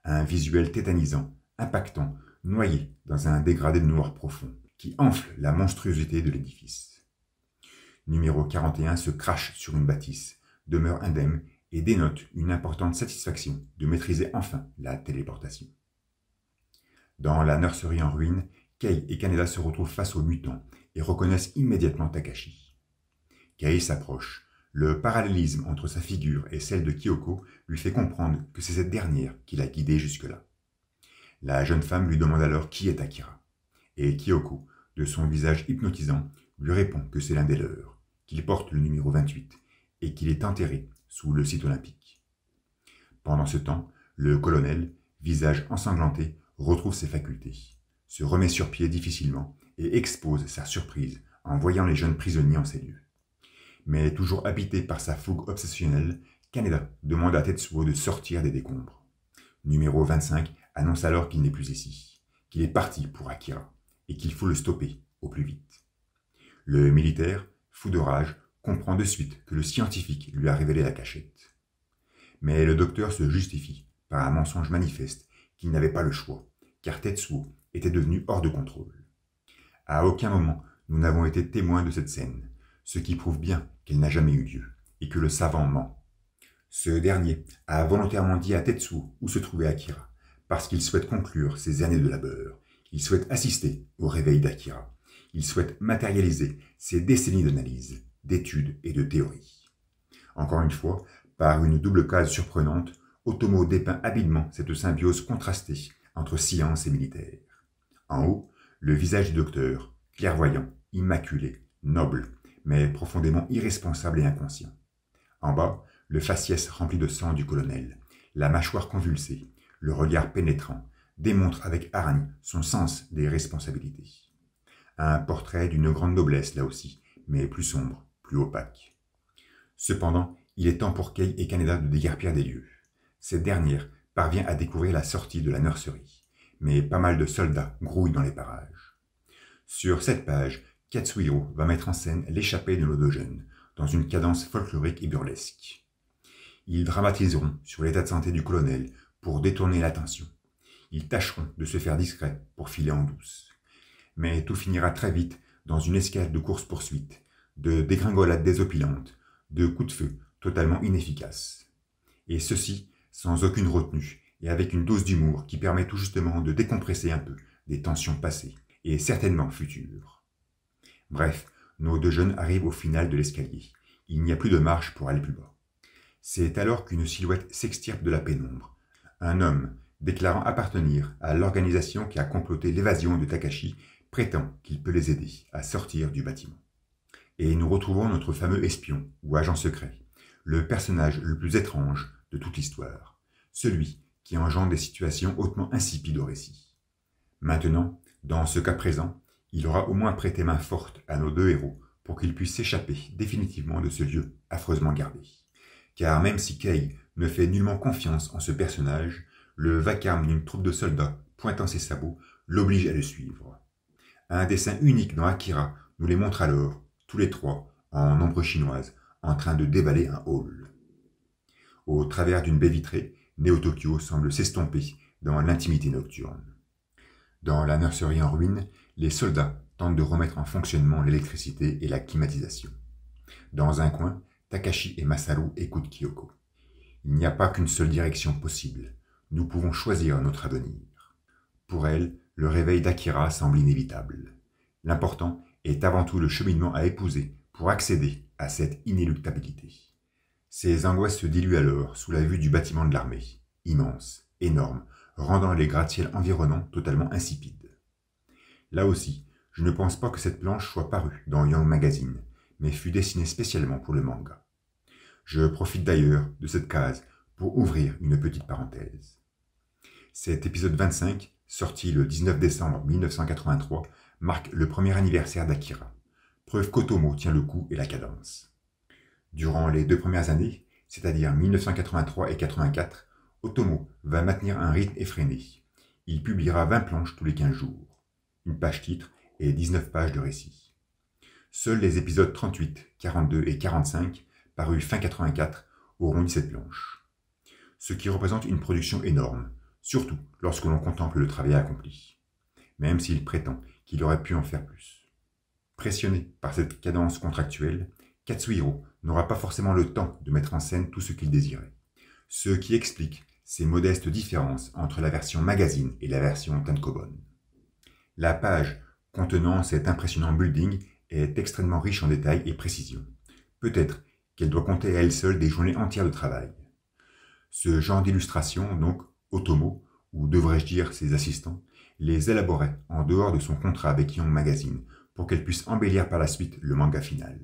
Un visuel tétanisant, impactant, noyé dans un dégradé de noir profond, qui enfle la monstruosité de l'édifice. Numéro 41 se crache sur une bâtisse, demeure indemne et dénote une importante satisfaction de maîtriser enfin la téléportation. Dans la nurserie en ruine, Kei et Kaneda se retrouvent face aux mutants et reconnaissent immédiatement Takashi. Kei s'approche. Le parallélisme entre sa figure et celle de Kyoko lui fait comprendre que c'est cette dernière qui l'a guidé jusque-là. La jeune femme lui demande alors qui est Akira. Et Kyoko, de son visage hypnotisant, lui répond que c'est l'un des leurs, qu'il porte le numéro 28 et qu'il est enterré sous le site olympique. Pendant ce temps, le colonel, visage ensanglanté, retrouve ses facultés, se remet sur pied difficilement et expose sa surprise en voyant les jeunes prisonniers en ces lieux. Mais toujours habité par sa fougue obsessionnelle, Kaneda demande à Tetsuo de sortir des décombres. Numéro 25 annonce alors qu'il n'est plus ici, qu'il est parti pour Akira et qu'il faut le stopper au plus vite. Le militaire, fou de rage, comprend de suite que le scientifique lui a révélé la cachette. Mais le docteur se justifie par un mensonge manifeste qu'il n'avait pas le choix, car Tetsuo était devenu hors de contrôle. À aucun moment nous n'avons été témoins de cette scène, ce qui prouve bien qu'elle n'a jamais eu lieu, et que le savant ment. Ce dernier a volontairement dit à Tetsuo où se trouvait Akira, parce qu'il souhaite conclure ses années de labeur, il souhaite assister au réveil d'Akira, il souhaite matérialiser ses décennies d'analyse, d'études et de théories. Encore une fois, par une double case surprenante, Otomo dépeint habilement cette symbiose contrastée entre science et militaire. En haut, le visage du docteur, clairvoyant, immaculé, noble, mais profondément irresponsable et inconscient. En bas, le faciès rempli de sang du colonel, la mâchoire convulsée, le regard pénétrant, démontre avec hargne son sens des responsabilités. Un portrait d'une grande noblesse là aussi, mais plus sombre, plus opaque. Cependant, il est temps pour Kei et Kaneda de déguerpir des lieux. Cette dernière parvient à découvrir la sortie de la nurserie, mais pas mal de soldats grouillent dans les parages. Sur cette page, Katsuhiro va mettre en scène l'échappée de nos deux jeunes, dans une cadence folklorique et burlesque. Ils dramatiseront sur l'état de santé du colonel pour détourner l'attention. Ils tâcheront de se faire discrets pour filer en douce. Mais tout finira très vite dans une escalade de course-poursuite, de dégringolades désopilantes, de coups de feu totalement inefficaces. Et ceci sans aucune retenue et avec une dose d'humour qui permet tout justement de décompresser un peu des tensions passées et certainement futures. Bref, nos deux jeunes arrivent au final de l'escalier. Il n'y a plus de marche pour aller plus bas. C'est alors qu'une silhouette s'extirpe de la pénombre. Un homme, déclarant appartenir à l'organisation qui a comploté l'évasion de Takashi, prétend qu'il peut les aider à sortir du bâtiment. Et nous retrouvons notre fameux espion, ou agent secret, le personnage le plus étrange de toute l'histoire, celui qui engendre des situations hautement insipides au récit. Maintenant, dans ce cas présent, il aura au moins prêté main forte à nos deux héros pour qu'ils puissent s'échapper définitivement de ce lieu affreusement gardé. Car même si Kei ne fait nullement confiance en ce personnage, le vacarme d'une troupe de soldats pointant ses sabots l'oblige à le suivre. Un dessin unique dans Akira nous les montre alors, tous les trois, en ombre chinoise, en train de dévaler un hall. Au travers d'une baie vitrée, Neo-Tokyo semble s'estomper dans l'intimité nocturne. Dans la nurserie en ruine, les soldats tentent de remettre en fonctionnement l'électricité et la climatisation. Dans un coin, Takashi et Masaru écoutent Kyoko. Il n'y a pas qu'une seule direction possible. Nous pouvons choisir notre avenir. Pour elle, le réveil d'Akira semble inévitable. L'important est avant tout le cheminement à épouser pour accéder à cette inéluctabilité. Ses angoisses se diluent alors sous la vue du bâtiment de l'armée, immense, énorme, rendant les gratte-ciels environnants totalement insipides. Là aussi, je ne pense pas que cette planche soit parue dans Young Magazine, mais fut dessinée spécialement pour le manga. Je profite d'ailleurs de cette case pour ouvrir une petite parenthèse. Cet épisode 25, sorti le 19 décembre 1983, marque le premier anniversaire d'Akira. preuve qu'Otomo tient le coup et la cadence. Durant les 2 premières années, c'est-à-dire 1983 et 84, Otomo va maintenir un rythme effréné. Il publiera 20 planches tous les 15 jours, une page titre et 19 pages de récit. Seuls les épisodes 38, 42 et 45, parus fin 84, auront 17 planches. Ce qui représente une production énorme, surtout lorsque l'on contemple le travail accompli, même s'il prétend qu'il aurait pu en faire plus. Pressionné par cette cadence contractuelle, Katsuhiro n'aura pas forcément le temps de mettre en scène tout ce qu'il désirait, ce qui explique ces modestes différences entre la version magazine et la version tankobon. La page contenant cet impressionnant building est extrêmement riche en détails et précisions. Peut-être qu'elle doit compter à elle seule des journées entières de travail. Ce genre d'illustration, donc, Otomo, ou devrais-je dire ses assistants, les élaborait en dehors de son contrat avec Young Magazine pour qu'elle puisse embellir par la suite le manga final.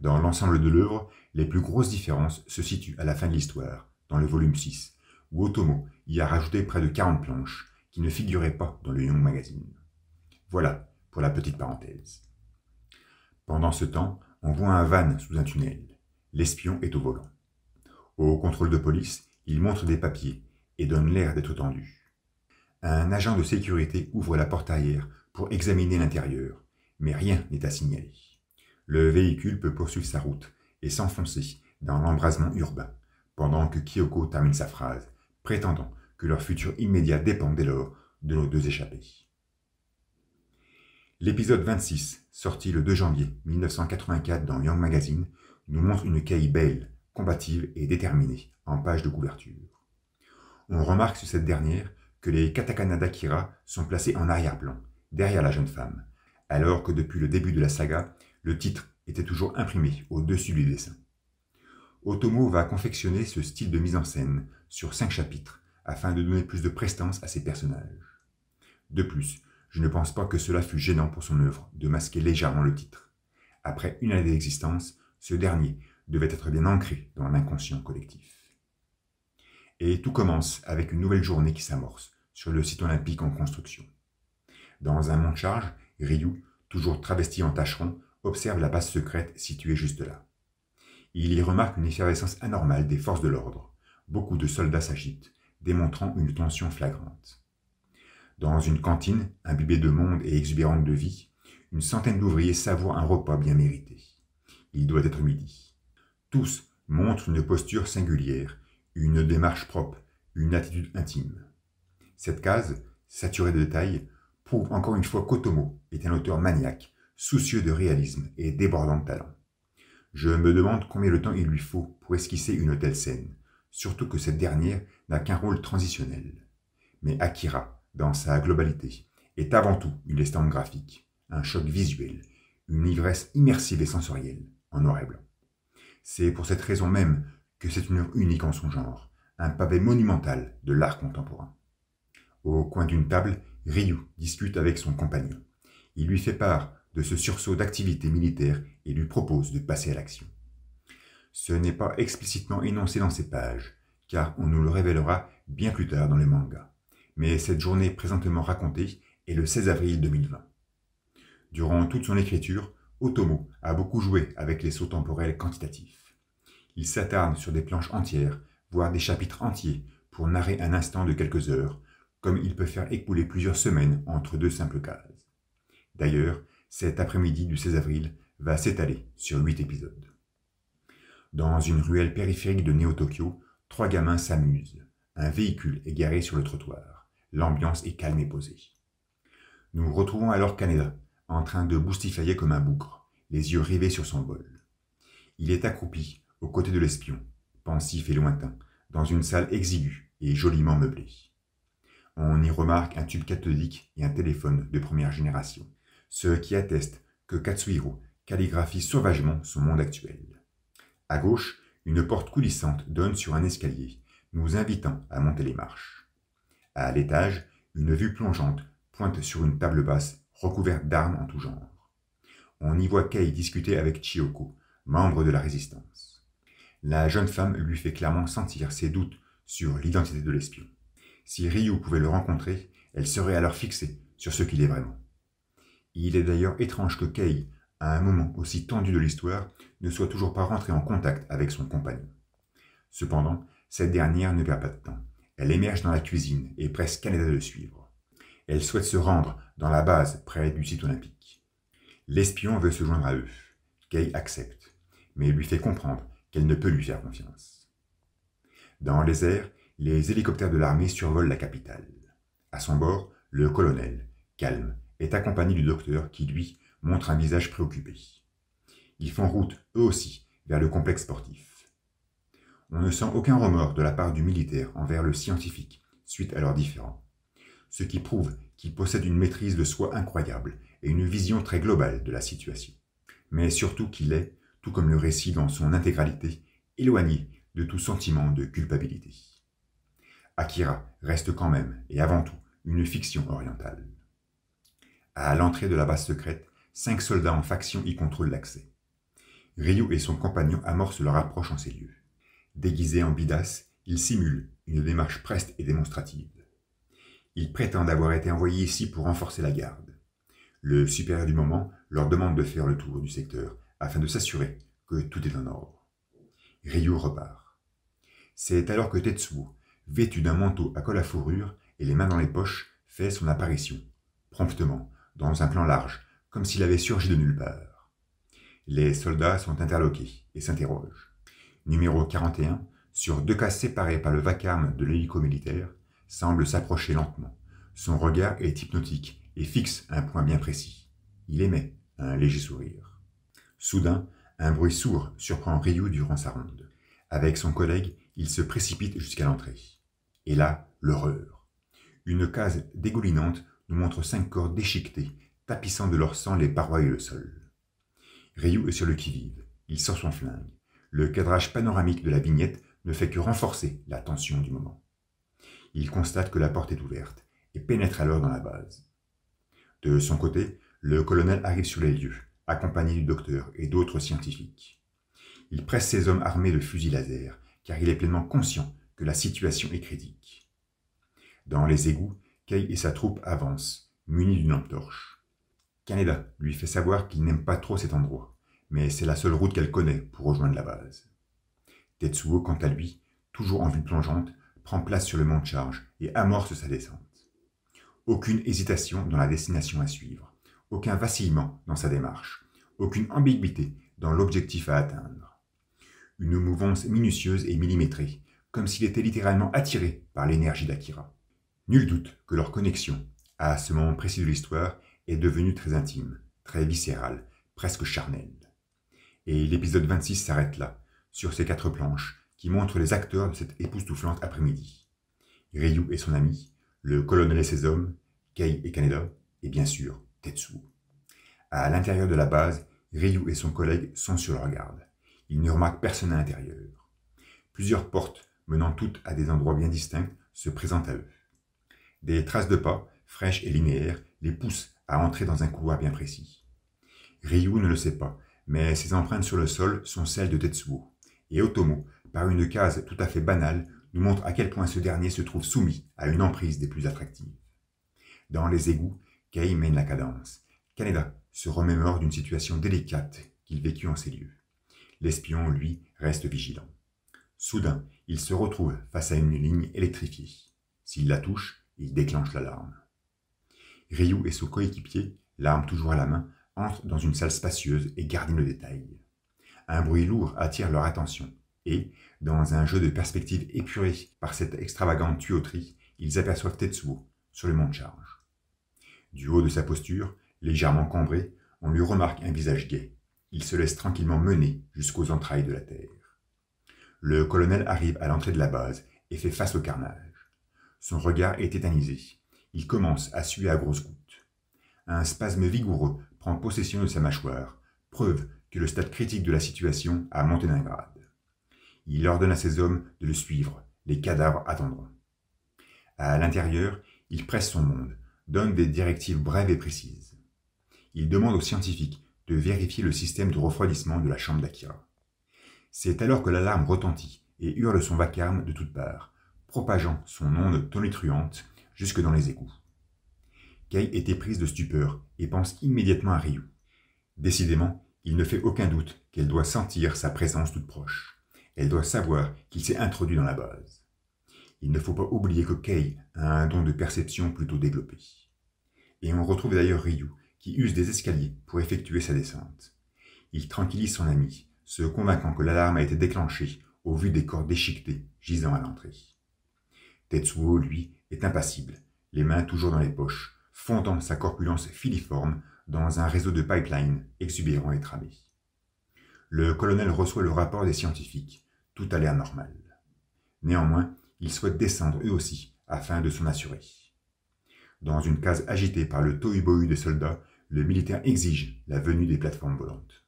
Dans l'ensemble de l'œuvre, les plus grosses différences se situent à la fin de l'histoire, dans le volume 6, où Otomo y a rajouté près de 40 planches qui ne figuraient pas dans le Young Magazine. Voilà pour la petite parenthèse. Pendant ce temps, on voit un van sous un tunnel. L'espion est au volant. Au contrôle de police, il montre des papiers et donne l'air d'être tendu. Un agent de sécurité ouvre la porte arrière pour examiner l'intérieur, mais rien n'est à signaler. Le véhicule peut poursuivre sa route et s'enfoncer dans l'embrasement urbain, pendant que Kyoko termine sa phrase, prétendant que leur futur immédiat dépend dès lors de nos 2 échappés. L'épisode 26, sorti le 2 janvier 1984 dans Young Magazine, nous montre une Kei belle, combative et déterminée, en page de couverture. On remarque sur cette dernière que les katakana d'Akira sont placés en arrière-plan, derrière la jeune femme, alors que depuis le début de la saga, le titre était toujours imprimé au-dessus du dessin. Otomo va confectionner ce style de mise en scène sur 5 chapitres, afin de donner plus de prestance à ses personnages. De plus, je ne pense pas que cela fût gênant pour son œuvre de masquer légèrement le titre. Après une année d'existence, ce dernier devait être bien ancré dans l'inconscient collectif. Et tout commence avec une nouvelle journée qui s'amorce sur le site olympique en construction. Dans un monte-charge, Ryu, toujours travesti en tâcheron, observe la base secrète située juste là. Il y remarque une effervescence anormale des forces de l'ordre. Beaucoup de soldats s'agitent, démontrant une tension flagrante. Dans une cantine, imbibée de monde et exubérante de vie, une centaine d'ouvriers savourent un repas bien mérité. Il doit être midi. Tous montrent une posture singulière, une démarche propre, une attitude intime. Cette case, saturée de détails, prouve encore une fois qu'Otomo est un auteur maniaque, soucieux de réalisme et débordant de talent. Je me demande combien de temps il lui faut pour esquisser une telle scène, surtout que cette dernière n'a qu'un rôle transitionnel. Mais Akira, dans sa globalité, est avant tout une estampe graphique, un choc visuel, une ivresse immersive et sensorielle, en noir et blanc. C'est pour cette raison même que c'est une œuvre unique en son genre, un pavé monumental de l'art contemporain. Au coin d'une table, Ryu discute avec son compagnon. Il lui fait part de ce sursaut d'activité militaire et lui propose de passer à l'action. Ce n'est pas explicitement énoncé dans ces pages, car on nous le révélera bien plus tard dans le manga. Mais cette journée présentement racontée est le 16 avril 2020. Durant toute son écriture, Otomo a beaucoup joué avec les sauts temporels quantitatifs. Il s'attarde sur des planches entières, voire des chapitres entiers, pour narrer un instant de quelques heures, comme il peut faire écouler plusieurs semaines entre 2 simples cases. D'ailleurs, cet après-midi du 16 avril va s'étaler sur 8 épisodes. Dans une ruelle périphérique de Néo-Tokyo, 3 gamins s'amusent. Un véhicule est garé sur le trottoir. L'ambiance est calme et posée. Nous retrouvons alors Kaneda, en train de boustifailler comme un bougre, les yeux rivés sur son bol. Il est accroupi, aux côtés de l'espion, pensif et lointain, dans une salle exiguë et joliment meublée. On y remarque un tube cathodique et un téléphone de première génération, ce qui atteste que Katsuhiro calligraphie sauvagement son monde actuel. À gauche, une porte coulissante donne sur un escalier, nous invitant à monter les marches. À l'étage, une vue plongeante pointe sur une table basse recouverte d'armes en tout genre. On y voit Kei discuter avec Chiyoko, membre de la résistance. La jeune femme lui fait clairement sentir ses doutes sur l'identité de l'espion. Si Ryu pouvait le rencontrer, elle serait alors fixée sur ce qu'il est vraiment. Il est d'ailleurs étrange que Kei, à un moment aussi tendu de l'histoire, ne soit toujours pas rentrée en contact avec son compagnon. Cependant, cette dernière ne perd pas de temps. Elle émerge dans la cuisine et presse Kaneda de le suivre. Elle souhaite se rendre dans la base près du site olympique. L'espion veut se joindre à eux. Kay accepte, mais lui fait comprendre qu'elle ne peut lui faire confiance. Dans les airs, les hélicoptères de l'armée survolent la capitale. À son bord, le colonel, calme, est accompagné du docteur qui, lui, montre un visage préoccupé. Ils font route, eux aussi, vers le complexe sportif. On ne sent aucun remords de la part du militaire envers le scientifique suite à leurs différends, ce qui prouve qu'il possède une maîtrise de soi incroyable et une vision très globale de la situation. Mais surtout qu'il est, tout comme le récit dans son intégralité, éloigné de tout sentiment de culpabilité. Akira reste quand même, et avant tout, une fiction orientale. À l'entrée de la base secrète, 5 soldats en faction y contrôlent l'accès. Ryu et son compagnon amorcent leur approche en ces lieux. Déguisés en bidas, ils simulent une démarche preste et démonstrative. Ils prétendent avoir été envoyés ici pour renforcer la garde. Le supérieur du moment leur demande de faire le tour du secteur afin de s'assurer que tout est en ordre. Ryu repart. C'est alors que Tetsuo, vêtu d'un manteau à col à fourrure et les mains dans les poches, fait son apparition, promptement, dans un plan large, comme s'il avait surgi de nulle part. Les soldats sont interloqués et s'interrogent. Numéro 41, sur 2 cases séparées par le vacarme de l'hélico militaire, semble s'approcher lentement. Son regard est hypnotique et fixe un point bien précis. Il émet un léger sourire. Soudain, un bruit sourd surprend Ryu durant sa ronde. Avec son collègue, il se précipite jusqu'à l'entrée. Et là, l'horreur. Une case dégoulinante nous montre 5 corps déchiquetés, tapissant de leur sang les parois et le sol. Ryu est sur le qui-vive. Il sort son flingue. Le cadrage panoramique de la vignette ne fait que renforcer la tension du moment. Il constate que la porte est ouverte et pénètre alors dans la base. De son côté, le colonel arrive sur les lieux, accompagné du docteur et d'autres scientifiques. Il presse ses hommes armés de fusils laser, car il est pleinement conscient que la situation est critique. Dans les égouts, Kay et sa troupe avancent, munis d'une lampe torche. Kaneda lui fait savoir qu'il n'aime pas trop cet endroit, mais c'est la seule route qu'elle connaît pour rejoindre la base. Tetsuo, quant à lui, toujours en vue plongeante, prend place sur le mont de charge et amorce sa descente. Aucune hésitation dans la destination à suivre, aucun vacillement dans sa démarche, aucune ambiguïté dans l'objectif à atteindre. Une mouvance minutieuse et millimétrée, comme s'il était littéralement attiré par l'énergie d'Akira. Nul doute que leur connexion, à ce moment précis de l'histoire, est devenue très intime, très viscérale, presque charnelle. Et l'épisode 26 s'arrête là, sur ces 4 planches, qui montrent les acteurs de cette époustouflante après-midi. Ryu et son ami, le colonel et ses hommes, Kay et Kaneda, et bien sûr, Tetsuo. À l'intérieur de la base, Ryu et son collègue sont sur leur garde. Ils ne remarquent personne à l'intérieur. Plusieurs portes, menant toutes à des endroits bien distincts, se présentent à eux. Des traces de pas, fraîches et linéaires, les poussent à entrer dans un couloir bien précis. Ryu ne le sait pas, mais ses empreintes sur le sol sont celles de Tetsuo, et Otomo, par une case tout à fait banale, nous montre à quel point ce dernier se trouve soumis à une emprise des plus attractives. Dans les égouts, Kay mène la cadence. Kaneda se remémore d'une situation délicate qu'il vécut en ces lieux. L'espion, lui, reste vigilant. Soudain, il se retrouve face à une ligne électrifiée. S'il la touche, il déclenche l'alarme. Ryu et son coéquipier, l'arme toujours à la main, entrent dans une salle spacieuse et garnit le détail. Un bruit lourd attire leur attention et, dans un jeu de perspective épuré par cette extravagante tuyauterie, ils aperçoivent Tetsuo sur le mont de charge. Du haut de sa posture, légèrement cambrée, on lui remarque un visage gai. Il se laisse tranquillement mener jusqu'aux entrailles de la terre. Le colonel arrive à l'entrée de la base et fait face au carnage. Son regard est tétanisé. Il commence à suer à grosses gouttes. Un spasme vigoureux prend possession de sa mâchoire, preuve que le stade critique de la situation a monté d'un grade. Il ordonne à ses hommes de le suivre. Les cadavres attendront. À l'intérieur, il presse son monde, donne des directives brèves et précises. Il demande aux scientifiques de vérifier le système de refroidissement de la chambre d'Akira. C'est alors que l'alarme retentit et hurle son vacarme de toutes parts, propageant son onde tonitruante jusque dans les égouts. Kay était prise de stupeur et pense immédiatement à Ryu. Décidément, il ne fait aucun doute qu'elle doit sentir sa présence toute proche. Elle doit savoir qu'il s'est introduit dans la base. Il ne faut pas oublier que Kay a un don de perception plutôt développé. Et on retrouve d'ailleurs Ryu, qui use des escaliers pour effectuer sa descente. Il tranquillise son ami, se convainquant que l'alarme a été déclenchée au vu des corps déchiquetés gisant à l'entrée. Tetsuo, lui, est impassible, les mains toujours dans les poches, fondant sa corpulence filiforme dans un réseau de pipelines exubérant et tramé. Le colonel reçoit le rapport des scientifiques, tout a l'air normal. Néanmoins, ils souhaitent descendre eux aussi, afin de s'en assurer. Dans une case agitée par le tohu-bohu des soldats, le militaire exige la venue des plateformes volantes.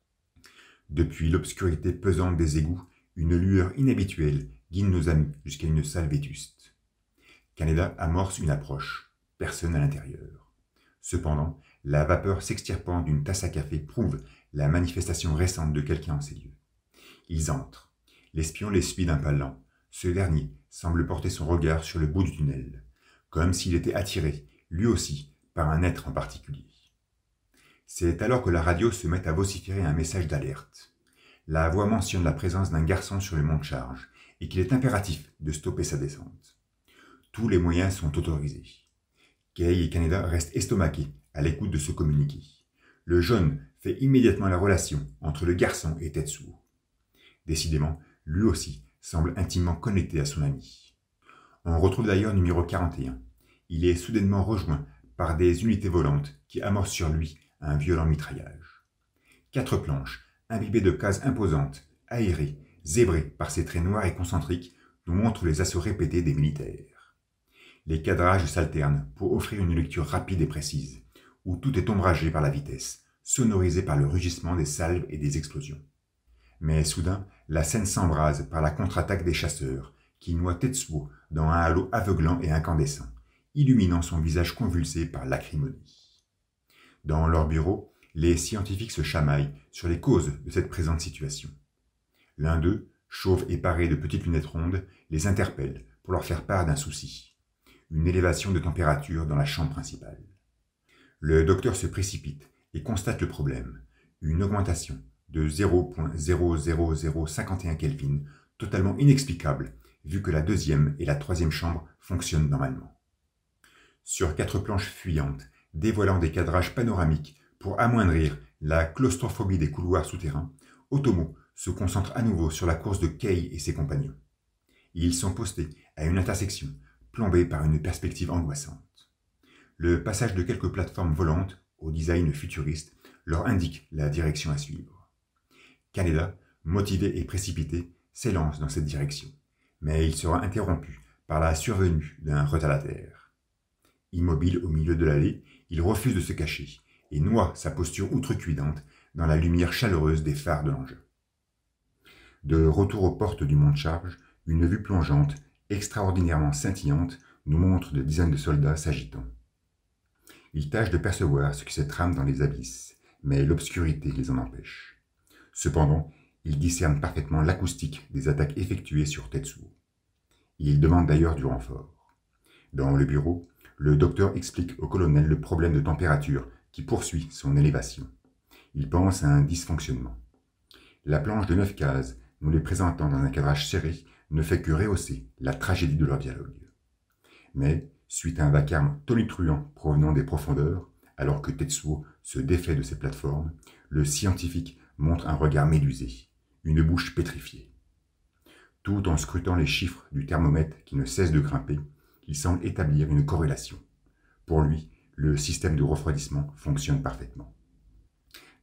Depuis l'obscurité pesante des égouts, une lueur inhabituelle guide nos amis jusqu'à une salle vétuste. Kaneda amorce une approche, personne à l'intérieur. Cependant, la vapeur s'extirpant d'une tasse à café prouve la manifestation récente de quelqu'un en ces lieux. Ils entrent. L'espion les suit d'un pas lent. Ce dernier semble porter son regard sur le bout du tunnel, comme s'il était attiré, lui aussi, par un être en particulier. C'est alors que la radio se met à vociférer un message d'alerte. La voix mentionne la présence d'un garçon sur le mont de charge et qu'il est impératif de stopper sa descente. Tous les moyens sont autorisés. Kay et Kaneda restent estomaqués à l'écoute de ce communiqué. Le jeune fait immédiatement la relation entre le garçon et Tetsuo. Décidément, lui aussi semble intimement connecté à son ami. On retrouve d'ailleurs numéro 41. Il est soudainement rejoint par des unités volantes qui amorcent sur lui un violent mitraillage. 4 planches, imbibées de cases imposantes, aérées, zébrées par ces traits noirs et concentriques, nous montrent les assauts répétés des militaires. Les cadrages s'alternent pour offrir une lecture rapide et précise, où tout est ombragé par la vitesse, sonorisé par le rugissement des salves et des explosions. Mais soudain, la scène s'embrase par la contre-attaque des chasseurs, qui noient Tetsuo dans un halo aveuglant et incandescent, illuminant son visage convulsé par l'acrimonie. Dans leur bureau, les scientifiques se chamaillent sur les causes de cette présente situation. L'un d'eux, chauve et paré de petites lunettes rondes, les interpelle pour leur faire part d'un souci. Une élévation de température dans la chambre principale. Le docteur se précipite et constate le problème, une augmentation de 0,00051 Kelvin, totalement inexplicable, vu que la deuxième et la troisième chambre fonctionnent normalement. Sur 4 planches fuyantes, dévoilant des cadrages panoramiques pour amoindrir la claustrophobie des couloirs souterrains, Otomo se concentre à nouveau sur la course de Kay et ses compagnons. Ils sont postés à une intersection, plombée par une perspective angoissante. Le passage de quelques plateformes volantes, au design futuriste, leur indique la direction à suivre. Kaneda, motivé et précipité, s'élance dans cette direction, mais il sera interrompu par la survenue d'un retardataire. Immobile au milieu de l'allée, il refuse de se cacher et noie sa posture outrecuidante dans la lumière chaleureuse des phares de l'engin. De retour aux portes du mont de charge, une vue plongeante, extraordinairement scintillante, nous montre des dizaines de soldats s'agitant. Ils tâchent de percevoir ce qui se trame dans les abysses, mais l'obscurité les en empêche. Cependant, ils discernent parfaitement l'acoustique des attaques effectuées sur Tetsuo. Ils demandent d'ailleurs du renfort. Dans le bureau, le docteur explique au colonel le problème de température qui poursuit son élévation. Il pense à un dysfonctionnement. La planche de 9 cases, nous les présentant dans un cadrage serré, ne fait que rehausser la tragédie de leur dialogue. Mais, suite à un vacarme tonitruant provenant des profondeurs, alors que Tetsuo se défait de ses plateformes, le scientifique montre un regard médusé, une bouche pétrifiée. Tout en scrutant les chiffres du thermomètre qui ne cesse de grimper, il semble établir une corrélation. Pour lui, le système de refroidissement fonctionne parfaitement.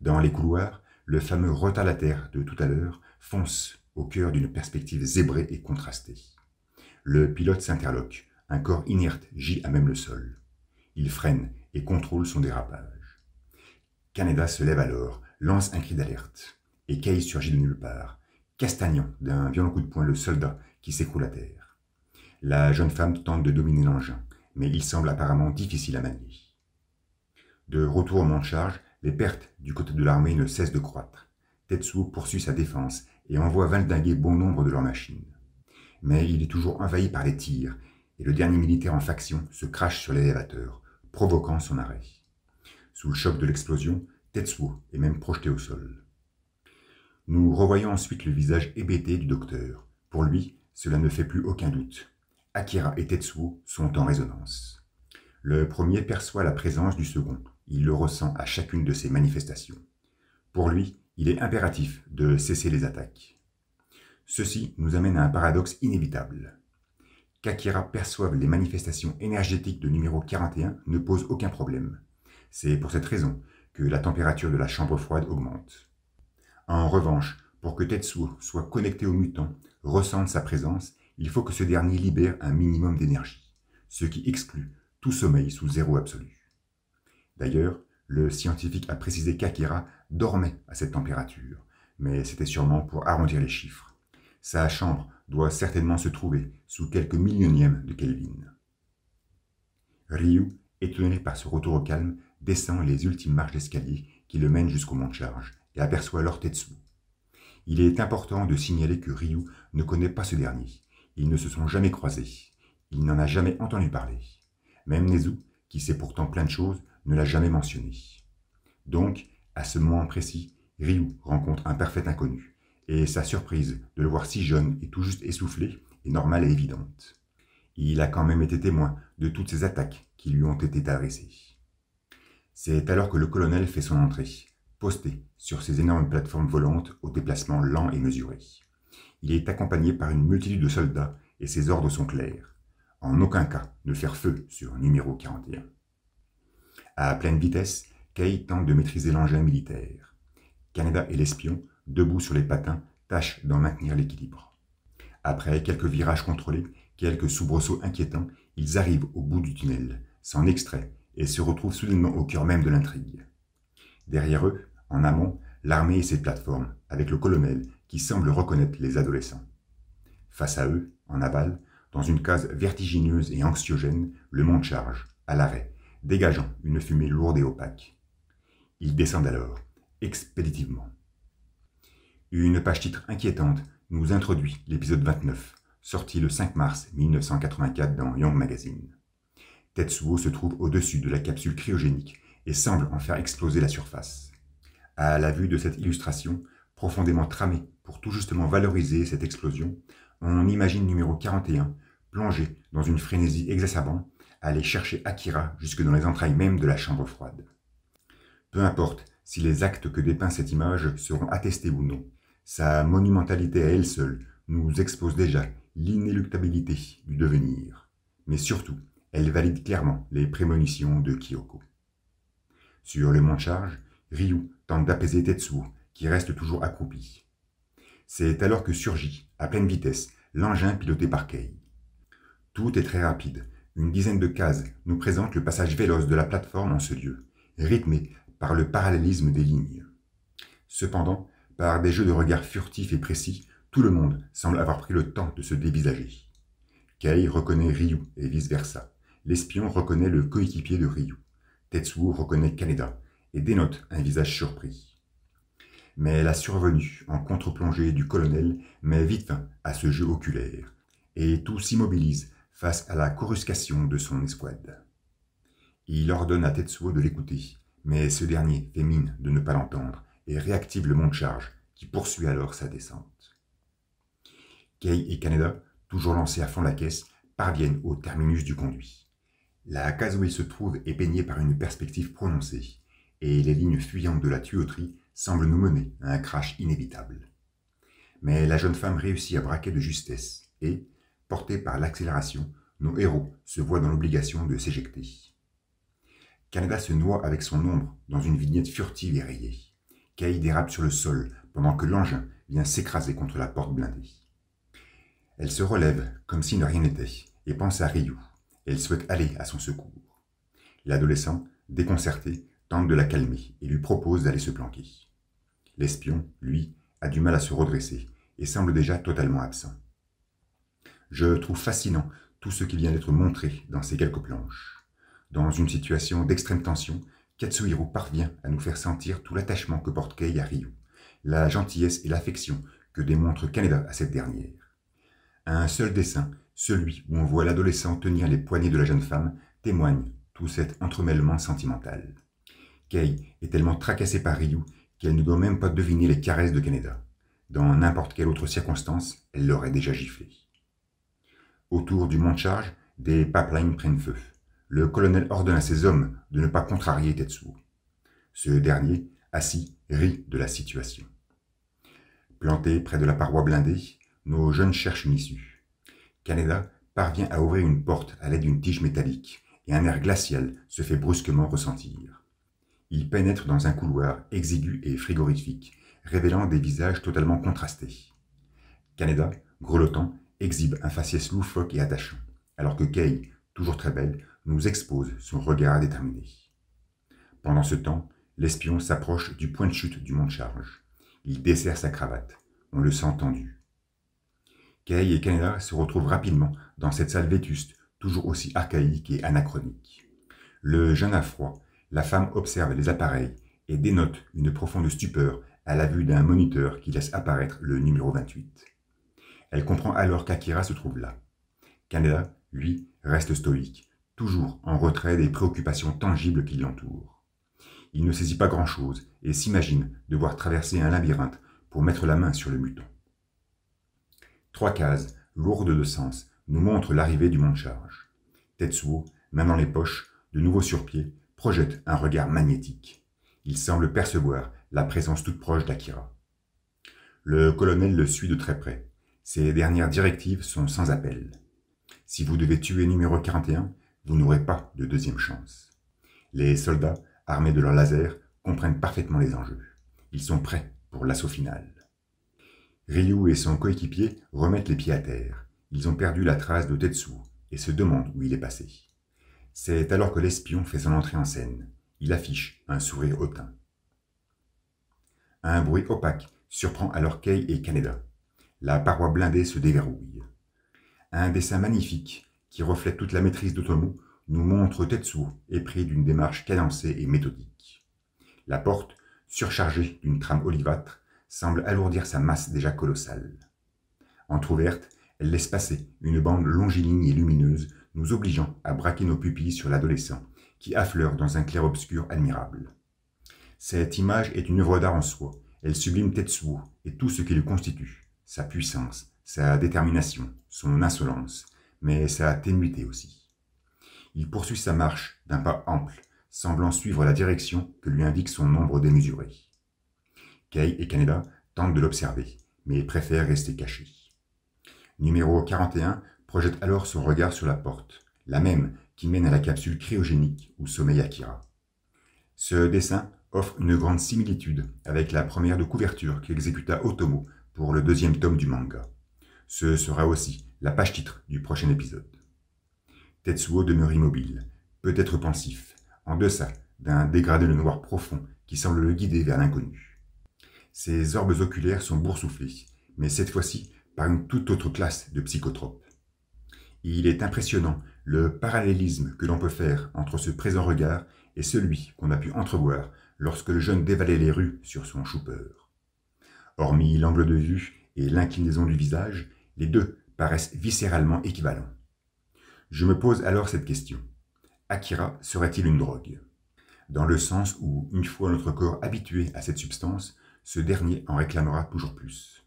Dans les couloirs, le fameux retardataire de tout à l'heure fonce au cœur d'une perspective zébrée et contrastée. Le pilote s'interloque, un corps inerte gît à même le sol. Il freine et contrôle son dérapage. Kaneda se lève alors, lance un cri d'alerte, et Kay surgit de nulle part, castagnant d'un violent coup de poing le soldat qui s'écroule à terre. La jeune femme tente de dominer l'engin, mais il semble apparemment difficile à manier. De retour au mont de charge, les pertes du côté de l'armée ne cessent de croître. Tetsuo poursuit sa défense et envoie valdinguer bon nombre de leurs machines. Mais il est toujours envahi par les tirs, et le dernier militaire en faction se crache sur l'élévateur, provoquant son arrêt. Sous le choc de l'explosion, Tetsuo est même projeté au sol. Nous revoyons ensuite le visage hébété du docteur. Pour lui, cela ne fait plus aucun doute. Akira et Tetsuo sont en résonance. Le premier perçoit la présence du second. Il le ressent à chacune de ses manifestations. Pour lui, il est impératif de cesser les attaques. Ceci nous amène à un paradoxe inévitable. Qu'Akira perçoive les manifestations énergétiques de numéro 41 ne pose aucun problème. C'est pour cette raison que la température de la chambre froide augmente. En revanche, pour que Tetsuo soit connecté au mutant, ressente sa présence, il faut que ce dernier libère un minimum d'énergie, ce qui exclut tout sommeil sous zéro absolu. D'ailleurs, le scientifique a précisé qu'Akira dormait à cette température, mais c'était sûrement pour arrondir les chiffres. Sa chambre doit certainement se trouver sous quelques millionièmes de Kelvin. Ryu, étonné par ce retour au calme, descend les ultimes marches d'escalier qui le mènent jusqu'au mont de charge et aperçoit alors Tetsuo. Il est important de signaler que Ryu ne connaît pas ce dernier. Ils ne se sont jamais croisés. Il n'en a jamais entendu parler. Même Nezu, qui sait pourtant plein de choses, ne l'a jamais mentionné. Donc, à ce moment précis, Ryu rencontre un parfait inconnu, et sa surprise de le voir si jeune et tout juste essoufflé est normale et évidente. Il a quand même été témoin de toutes ces attaques qui lui ont été adressées. C'est alors que le colonel fait son entrée, posté sur ces énormes plateformes volantes au déplacement lent et mesuré. Il est accompagné par une multitude de soldats et ses ordres sont clairs. En aucun cas ne faire feu sur numéro 41. À pleine vitesse, Kei tente de maîtriser l'engin militaire. Kaneda et l'espion, debout sur les patins, tâchent d'en maintenir l'équilibre. Après quelques virages contrôlés, quelques soubresauts inquiétants, ils arrivent au bout du tunnel, s'en extraient et se retrouvent soudainement au cœur même de l'intrigue. Derrière eux, en amont, l'armée et ses plateformes, avec le colonel qui semble reconnaître les adolescents. Face à eux, en aval, dans une case vertigineuse et anxiogène, le mont de charge, à l'arrêt, dégageant une fumée lourde et opaque. Ils descendent alors, expéditivement. Une page titre inquiétante nous introduit l'épisode 29, sorti le 5 mars 1984 dans Young Magazine. Tetsuo se trouve au-dessus de la capsule cryogénique et semble en faire exploser la surface. À la vue de cette illustration, profondément tramée pour tout justement valoriser cette explosion, on imagine numéro 41 plongé dans une frénésie exacerbante, aller chercher Akira jusque dans les entrailles même de la chambre froide. Peu importe si les actes que dépeint cette image seront attestés ou non, sa monumentalité à elle seule nous expose déjà l'inéluctabilité du devenir, mais surtout, elle valide clairement les prémonitions de Kyoko. Sur le mont de charge, Ryu tente d'apaiser Tetsuo, qui reste toujours accroupi. C'est alors que surgit, à pleine vitesse, l'engin piloté par Kei. Tout est très rapide. Une dizaine de cases nous présentent le passage véloce de la plateforme en ce lieu, rythmé par le parallélisme des lignes. Cependant, par des jeux de regard furtifs et précis, tout le monde semble avoir pris le temps de se dévisager. Kei reconnaît Ryu et vice-versa. L'espion reconnaît le coéquipier de Ryu. Tetsuo reconnaît Kaneda et dénote un visage surpris. Mais la survenue en contre-plongée du colonel met vite fin à ce jeu oculaire, et tout s'immobilise face à la coruscation de son escouade. Il ordonne à Tetsuo de l'écouter, mais ce dernier fait mine de ne pas l'entendre et réactive le mont de charge qui poursuit alors sa descente. Kei et Kaneda, toujours lancés à fond la caisse, parviennent au terminus du conduit. La case où ils se trouvent est baignée par une perspective prononcée, et les lignes fuyantes de la tuyauterie semblent nous mener à un crash inévitable. Mais la jeune femme réussit à braquer de justesse, et, portés par l'accélération, nos héros se voient dans l'obligation de s'éjecter. Kaneda se noie avec son ombre dans une vignette furtive et rayée. Kei dérape sur le sol pendant que l'engin vient s'écraser contre la porte blindée. Elle se relève comme si de rien n'était et pense à Ryu. Elle souhaite aller à son secours. L'adolescent, déconcerté, tente de la calmer et lui propose d'aller se planquer. L'espion, lui, a du mal à se redresser et semble déjà totalement absent. Je trouve fascinant tout ce qui vient d'être montré dans ces quelques planches. Dans une situation d'extrême tension, Katsuhiro parvient à nous faire sentir tout l'attachement que porte Kei à Ryu, la gentillesse et l'affection que démontre Kaneda à cette dernière. Un seul dessin, celui où on voit l'adolescent tenir les poignets de la jeune femme, témoigne tout cet entremêlement sentimental. Kei est tellement tracassée par Ryu qu'elle ne doit même pas deviner les caresses de Kaneda. Dans n'importe quelle autre circonstance, elle l'aurait déjà giflé. Autour du mont de charge, des pipelines prennent feu. Le colonel ordonne à ses hommes de ne pas contrarier Tetsuo. Ce dernier, assis, rit de la situation. Plantés près de la paroi blindée, nos jeunes cherchent une issue. Kaneda parvient à ouvrir une porte à l'aide d'une tige métallique, et un air glacial se fait brusquement ressentir. Il pénètre dans un couloir exigu et frigorifique, révélant des visages totalement contrastés. Kaneda, grelottant, exhibe un faciès loufoque et attachant, alors que Kei, toujours très belle, nous expose son regard déterminé. Pendant ce temps, l'espion s'approche du point de chute du mont de charge. Il desserre sa cravate. On le sent tendu. Kei et Kaneda se retrouvent rapidement dans cette salle vétuste, toujours aussi archaïque et anachronique. Le jeune a froid, la femme observe les appareils et dénote une profonde stupeur à la vue d'un moniteur qui laisse apparaître le numéro 28. Elle comprend alors qu'Akira se trouve là. Kaneda, lui, reste stoïque, toujours en retrait des préoccupations tangibles qui l'entourent. Il ne saisit pas grand-chose et s'imagine devoir traverser un labyrinthe pour mettre la main sur le muton. 3 cases, lourdes de sens, nous montrent l'arrivée du mont de charge. Tetsuo, main dans les poches, de nouveau sur pied, projette un regard magnétique. Il semble percevoir la présence toute proche d'Akira. Le colonel le suit de très près. Ses dernières directives sont sans appel. Si vous devez tuer numéro 41, vous n'aurez pas de deuxième chance. Les soldats, armés de leurs lasers, comprennent parfaitement les enjeux. Ils sont prêts pour l'assaut final. Ryu et son coéquipier remettent les pieds à terre. Ils ont perdu la trace de Tetsuo et se demandent où il est passé. C'est alors que l'espion fait son entrée en scène. Il affiche un sourire hautain. Un bruit opaque surprend alors Kei et Kaneda. La paroi blindée se déverrouille. Un dessin magnifique, qui reflète toute la maîtrise d'Otomo, nous montre Tetsuo épris d'une démarche cadencée et méthodique. La porte, surchargée d'une trame olivâtre, semble alourdir sa masse déjà colossale. Entrouverte, elle laisse passer une bande longiligne et lumineuse, nous obligeant à braquer nos pupilles sur l'adolescent, qui affleure dans un clair-obscur admirable. Cette image est une œuvre d'art en soi. Elle sublime Tetsuo et tout ce qui le constitue, sa puissance, sa détermination, son insolence, mais sa ténuité aussi. Il poursuit sa marche d'un pas ample, semblant suivre la direction que lui indique son ombre démesurée. Kei et Kaneda tentent de l'observer, mais préfèrent rester cachés. Numéro 41 projette alors son regard sur la porte, la même qui mène à la capsule cryogénique où sommeille Akira. Ce dessin offre une grande similitude avec la première de couverture qu'exécuta Otomo pour le 2e tome du manga. Ce sera aussi la page titre du prochain épisode. Tetsuo demeure immobile, peut-être pensif, en deçà d'un dégradé de noir profond qui semble le guider vers l'inconnu. Ses orbes oculaires sont boursouflés, mais cette fois-ci par une toute autre classe de psychotropes. Il est impressionnant le parallélisme que l'on peut faire entre ce présent regard et celui qu'on a pu entrevoir lorsque le jeune dévalait les rues sur son chouper. Hormis l'angle de vue et l'inclinaison du visage, les deux paraissent viscéralement équivalents. Je me pose alors cette question. Akira serait-il une drogue? Dans le sens où, une fois notre corps habitué à cette substance, ce dernier en réclamera toujours plus.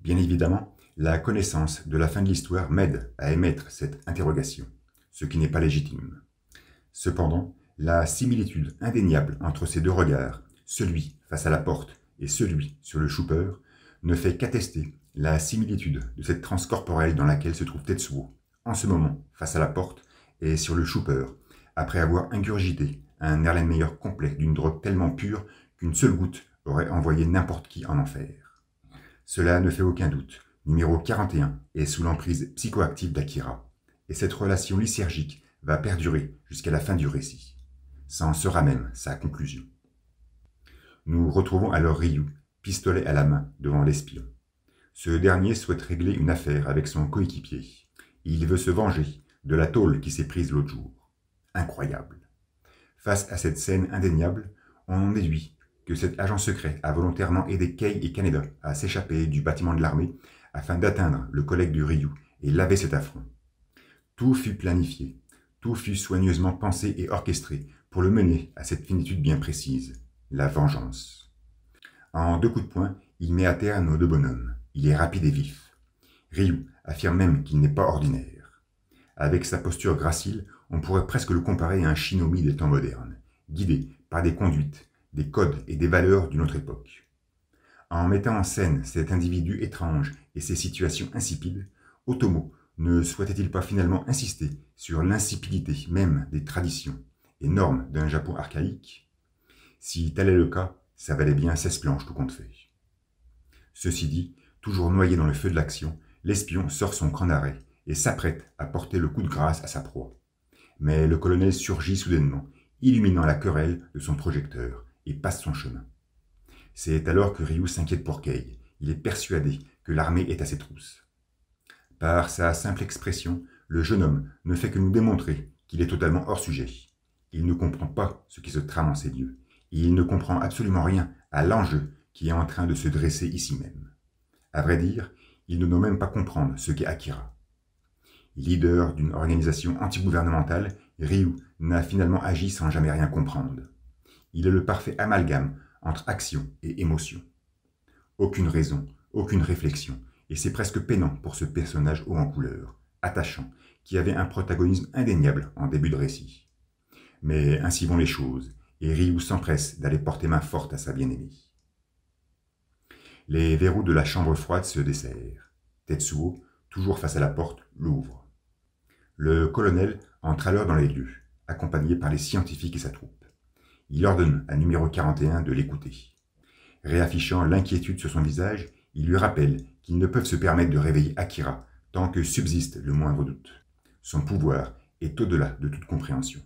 Bien évidemment, la connaissance de la fin de l'histoire m'aide à émettre cette interrogation, ce qui n'est pas légitime. Cependant, la similitude indéniable entre ces deux regards, celui face à la porte et celui sur le chouper, ne fait qu'attester la similitude de cette transe corporelle dans laquelle se trouve Tetsuo, en ce moment face à la porte et sur le chouper, après avoir ingurgité un Erlenmeyer complet d'une drogue tellement pure qu'une seule goutte aurait envoyé n'importe qui en enfer. Cela ne fait aucun doute, numéro 41 est sous l'emprise psychoactive d'Akira, et cette relation lysergique va perdurer jusqu'à la fin du récit. Ça en sera même sa conclusion. Nous retrouvons alors Ryu, pistolet à la main, devant l'espion. Ce dernier souhaite régler une affaire avec son coéquipier. Il veut se venger de la tôle qui s'est prise l'autre jour. Incroyable. Face à cette scène indéniable, on en déduit que cet agent secret a volontairement aidé Kei et Kaneda à s'échapper du bâtiment de l'armée afin d'atteindre le collègue du Ryu et laver cet affront. Tout fut planifié, tout fut soigneusement pensé et orchestré pour le mener à cette finitude bien précise, la vengeance. En 2 coups de poing, il met à terre nos 2 bonhommes. Il est rapide et vif. Ryu affirme même qu'il n'est pas ordinaire. Avec sa posture gracile, on pourrait presque le comparer à un shinobi des temps modernes, guidé par des conduites, des codes et des valeurs d'une autre époque. En mettant en scène cet individu étrange et ses situations insipides, Otomo ne souhaitait-il pas finalement insister sur l'insipidité même des traditions et normes d'un Japon archaïque? Si tel est le cas, ça valait bien 16 planches tout compte fait. Ceci dit, toujours noyé dans le feu de l'action, l'espion sort son cran d'arrêt et s'apprête à porter le coup de grâce à sa proie. Mais le colonel surgit soudainement, illuminant la querelle de son projecteur, et passe son chemin. C'est alors que Ryu s'inquiète pour Kei. Il est persuadé que l'armée est à ses trousses. Par sa simple expression, le jeune homme ne fait que nous démontrer qu'il est totalement hors sujet. Il ne comprend pas ce qui se trame en ces lieux. Et il ne comprend absolument rien à l'enjeu qui est en train de se dresser ici même. À vrai dire, il ne doit même pas comprendre ce qu'est Akira. Leader d'une organisation antigouvernementale, Ryu n'a finalement agi sans jamais rien comprendre. Il est le parfait amalgame entre action et émotion. Aucune raison, aucune réflexion, et c'est presque peinant pour ce personnage haut en couleur, attachant, qui avait un protagonisme indéniable en début de récit. Mais ainsi vont les choses, et Ryu s'empresse d'aller porter main forte à sa bien-aimée. Les verrous de la chambre froide se desserrent. Tetsuo, toujours face à la porte, l'ouvre. Le colonel entre alors dans les lieux, accompagné par les scientifiques et sa troupe. Il ordonne à numéro 41 de l'écouter. Réaffichant l'inquiétude sur son visage, il lui rappelle qu'ils ne peuvent se permettre de réveiller Akira tant que subsiste le moindre doute. Son pouvoir est au-delà de toute compréhension.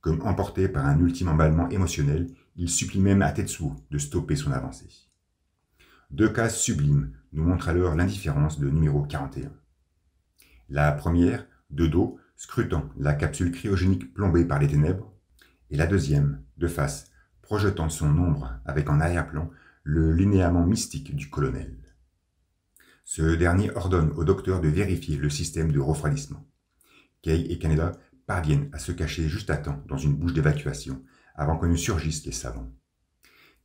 Comme emporté par un ultime emballement émotionnel, il supplie même à Tetsuo de stopper son avancée. 2 cases sublimes nous montrent alors l'indifférence de numéro 41. La première, de dos, scrutant la capsule cryogénique plombée par les ténèbres, et la deuxième, de face, projetant son ombre avec en arrière-plan le linéament mystique du colonel. Ce dernier ordonne au docteur de vérifier le système de refroidissement. Kei et Kaneda parviennent à se cacher juste à temps dans une bouche d'évacuation avant que ne surgissent les savants.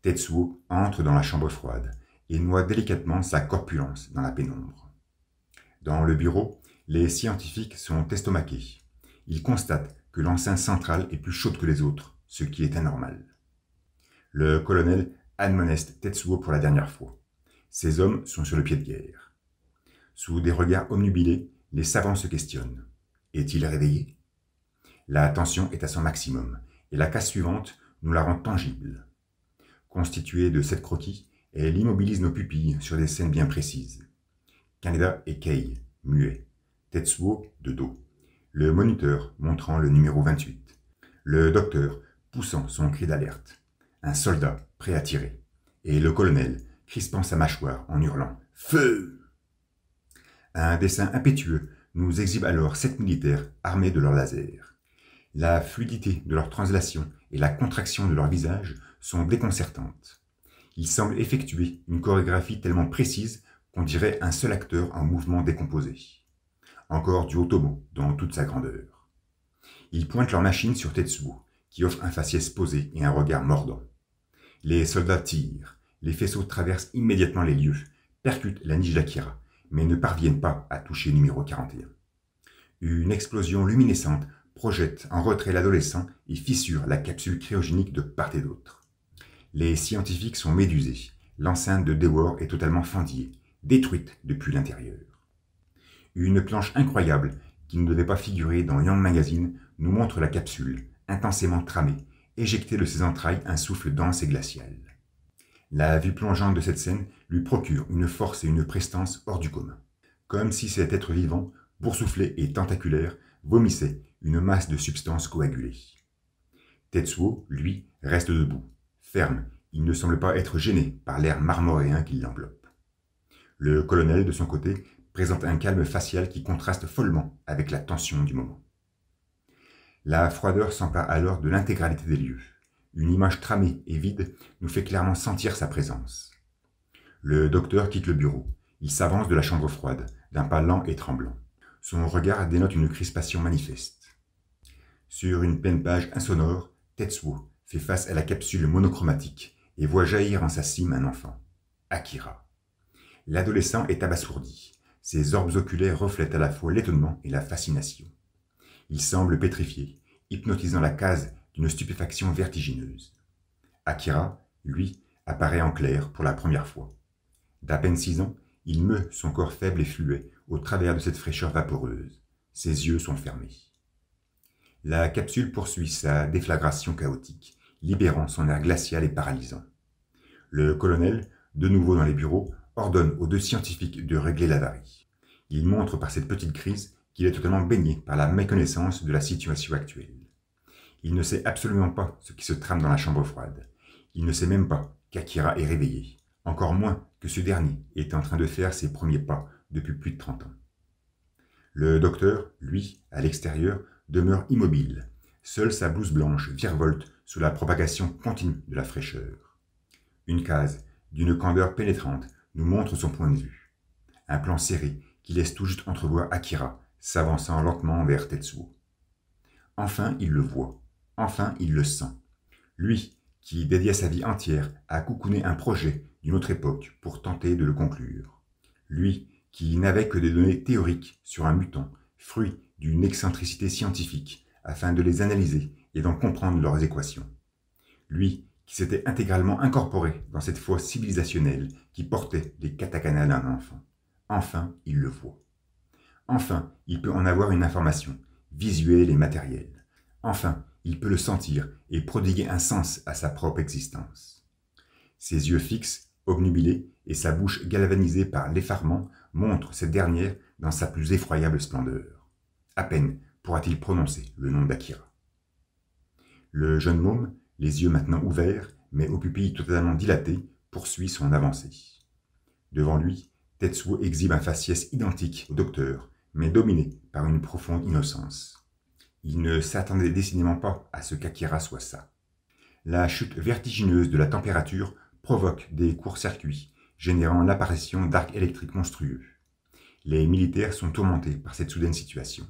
Tetsuo entre dans la chambre froide et noie délicatement sa corpulence dans la pénombre. Dans le bureau, les scientifiques sont estomaqués. Ils constatent que l'enceinte centrale est plus chaude que les autres, ce qui est anormal. Le colonel admoneste Tetsuo pour la dernière fois. Ces hommes sont sur le pied de guerre. Sous des regards omnubilés, les savants se questionnent. Est-il réveillé? La tension est à son maximum, et la case suivante nous la rend tangible. Constituée de 7 croquis, elle immobilise nos pupilles sur des scènes bien précises. Kaneda et Kei, muets. Tetsuo, de dos. Le moniteur montrant le numéro 28. Le docteur poussant son cri d'alerte. Un soldat prêt à tirer. Et le colonel crispant sa mâchoire en hurlant « Feu !» Un dessin impétueux nous exhibe alors 7 militaires armés de leurs lasers. La fluidité de leur translation et la contraction de leur visage sont déconcertantes. Ils semblent effectuer une chorégraphie tellement précise qu'on dirait un seul acteur en mouvement décomposé. Encore du Otomo dans toute sa grandeur. Ils pointent leur machine sur Tetsuo, qui offre un faciès posé et un regard mordant. Les soldats tirent, les faisceaux traversent immédiatement les lieux, percutent la niche d'Akira, mais ne parviennent pas à toucher numéro 41. Une explosion luminescente projette en retrait l'adolescent et fissure la capsule cryogénique de part et d'autre. Les scientifiques sont médusés, l'enceinte de Dewar est totalement fendillée, détruite depuis l'intérieur. Une planche incroyable, qui ne devait pas figurer dans Young Magazine, nous montre la capsule, intensément tramée, éjectée de ses entrailles un souffle dense et glacial. La vue plongeante de cette scène lui procure une force et une prestance hors du commun. Comme si cet être vivant, boursouflé et tentaculaire, vomissait une masse de substances coagulées. Tetsuo, lui, reste debout, ferme, il ne semble pas être gêné par l'air marmoréen qui l'enveloppe. Le colonel, de son côté, présente un calme facial qui contraste follement avec la tension du moment. La froideur s'empare alors de l'intégralité des lieux. Une image tramée et vide nous fait clairement sentir sa présence. Le docteur quitte le bureau. Il s'avance de la chambre froide, d'un pas lent et tremblant. Son regard dénote une crispation manifeste. Sur une pleine page insonore, Tetsuo fait face à la capsule monochromatique et voit jaillir en sa cime un enfant, Akira. L'adolescent est abasourdi. Ses orbes oculaires reflètent à la fois l'étonnement et la fascination. Il semble pétrifié, hypnotisant la case d'une stupéfaction vertigineuse. Akira, lui, apparaît en clair pour la première fois. D'à peine 6 ans, il meut son corps faible et fluet au travers de cette fraîcheur vaporeuse. Ses yeux sont fermés. La capsule poursuit sa déflagration chaotique, libérant son air glacial et paralysant. Le colonel, de nouveau dans les bureaux, ordonne aux 2 scientifiques de régler l'avarie. Il montre par cette petite crise qu'il est totalement baigné par la méconnaissance de la situation actuelle. Il ne sait absolument pas ce qui se trame dans la chambre froide. Il ne sait même pas qu'Akira est réveillé, encore moins que ce dernier est en train de faire ses premiers pas depuis plus de 30 ans. Le docteur, lui, à l'extérieur, demeure immobile. Seule sa blouse blanche virevolte sous la propagation continue de la fraîcheur. Une case, d'une candeur pénétrante, nous montre son point de vue. Un plan serré qui laisse tout juste entrevoir Akira, s'avançant lentement vers Tetsuo. Enfin, il le voit. Enfin, il le sent. Lui, qui dédia sa vie entière à coucouner un projet d'une autre époque pour tenter de le conclure. Lui, qui n'avait que des données théoriques sur un mutant, fruit d'une excentricité scientifique, afin de les analyser et d'en comprendre leurs équations. Lui, qui s'était intégralement incorporé dans cette foi civilisationnelle qui portait les katakana d'un enfant. Enfin, il le voit. Enfin, il peut en avoir une information, visuelle et matérielle. Enfin, il peut le sentir et prodiguer un sens à sa propre existence. Ses yeux fixes, obnubilés, et sa bouche galvanisée par l'effarement montrent cette dernière dans sa plus effroyable splendeur. À peine pourra-t-il prononcer le nom d'Akira. Le jeune môme, les yeux maintenant ouverts, mais aux pupilles totalement dilatées, poursuit son avancée. Devant lui, Tetsuo exhibe un faciès identique au docteur, mais dominé par une profonde innocence. Il ne s'attendait décidément pas à ce qu'Akira soit ça. La chute vertigineuse de la température provoque des courts-circuits, générant l'apparition d'arcs électriques monstrueux. Les militaires sont tourmentés par cette soudaine situation.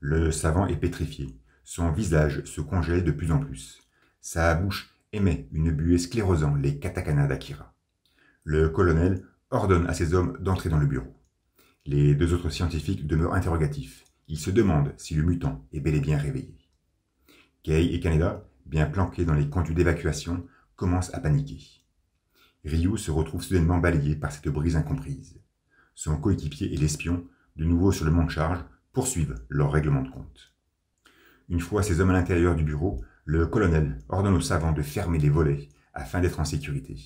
Le savant est pétrifié, son visage se congèle de plus en plus. Sa bouche émet une buée sclérosant les katakana d'Akira. Le colonel ordonne à ses hommes d'entrer dans le bureau. Les 2 autres scientifiques demeurent interrogatifs. Ils se demandent si le mutant est bel et bien réveillé. Kei et Kaneda, bien planqués dans les conduits d'évacuation, commencent à paniquer. Ryu se retrouve soudainement balayé par cette brise incomprise. Son coéquipier et l'espion, de nouveau sur le mont de charge, poursuivent leur règlement de compte. Une fois ces hommes à l'intérieur du bureau, le colonel ordonne aux savants de fermer les volets afin d'être en sécurité.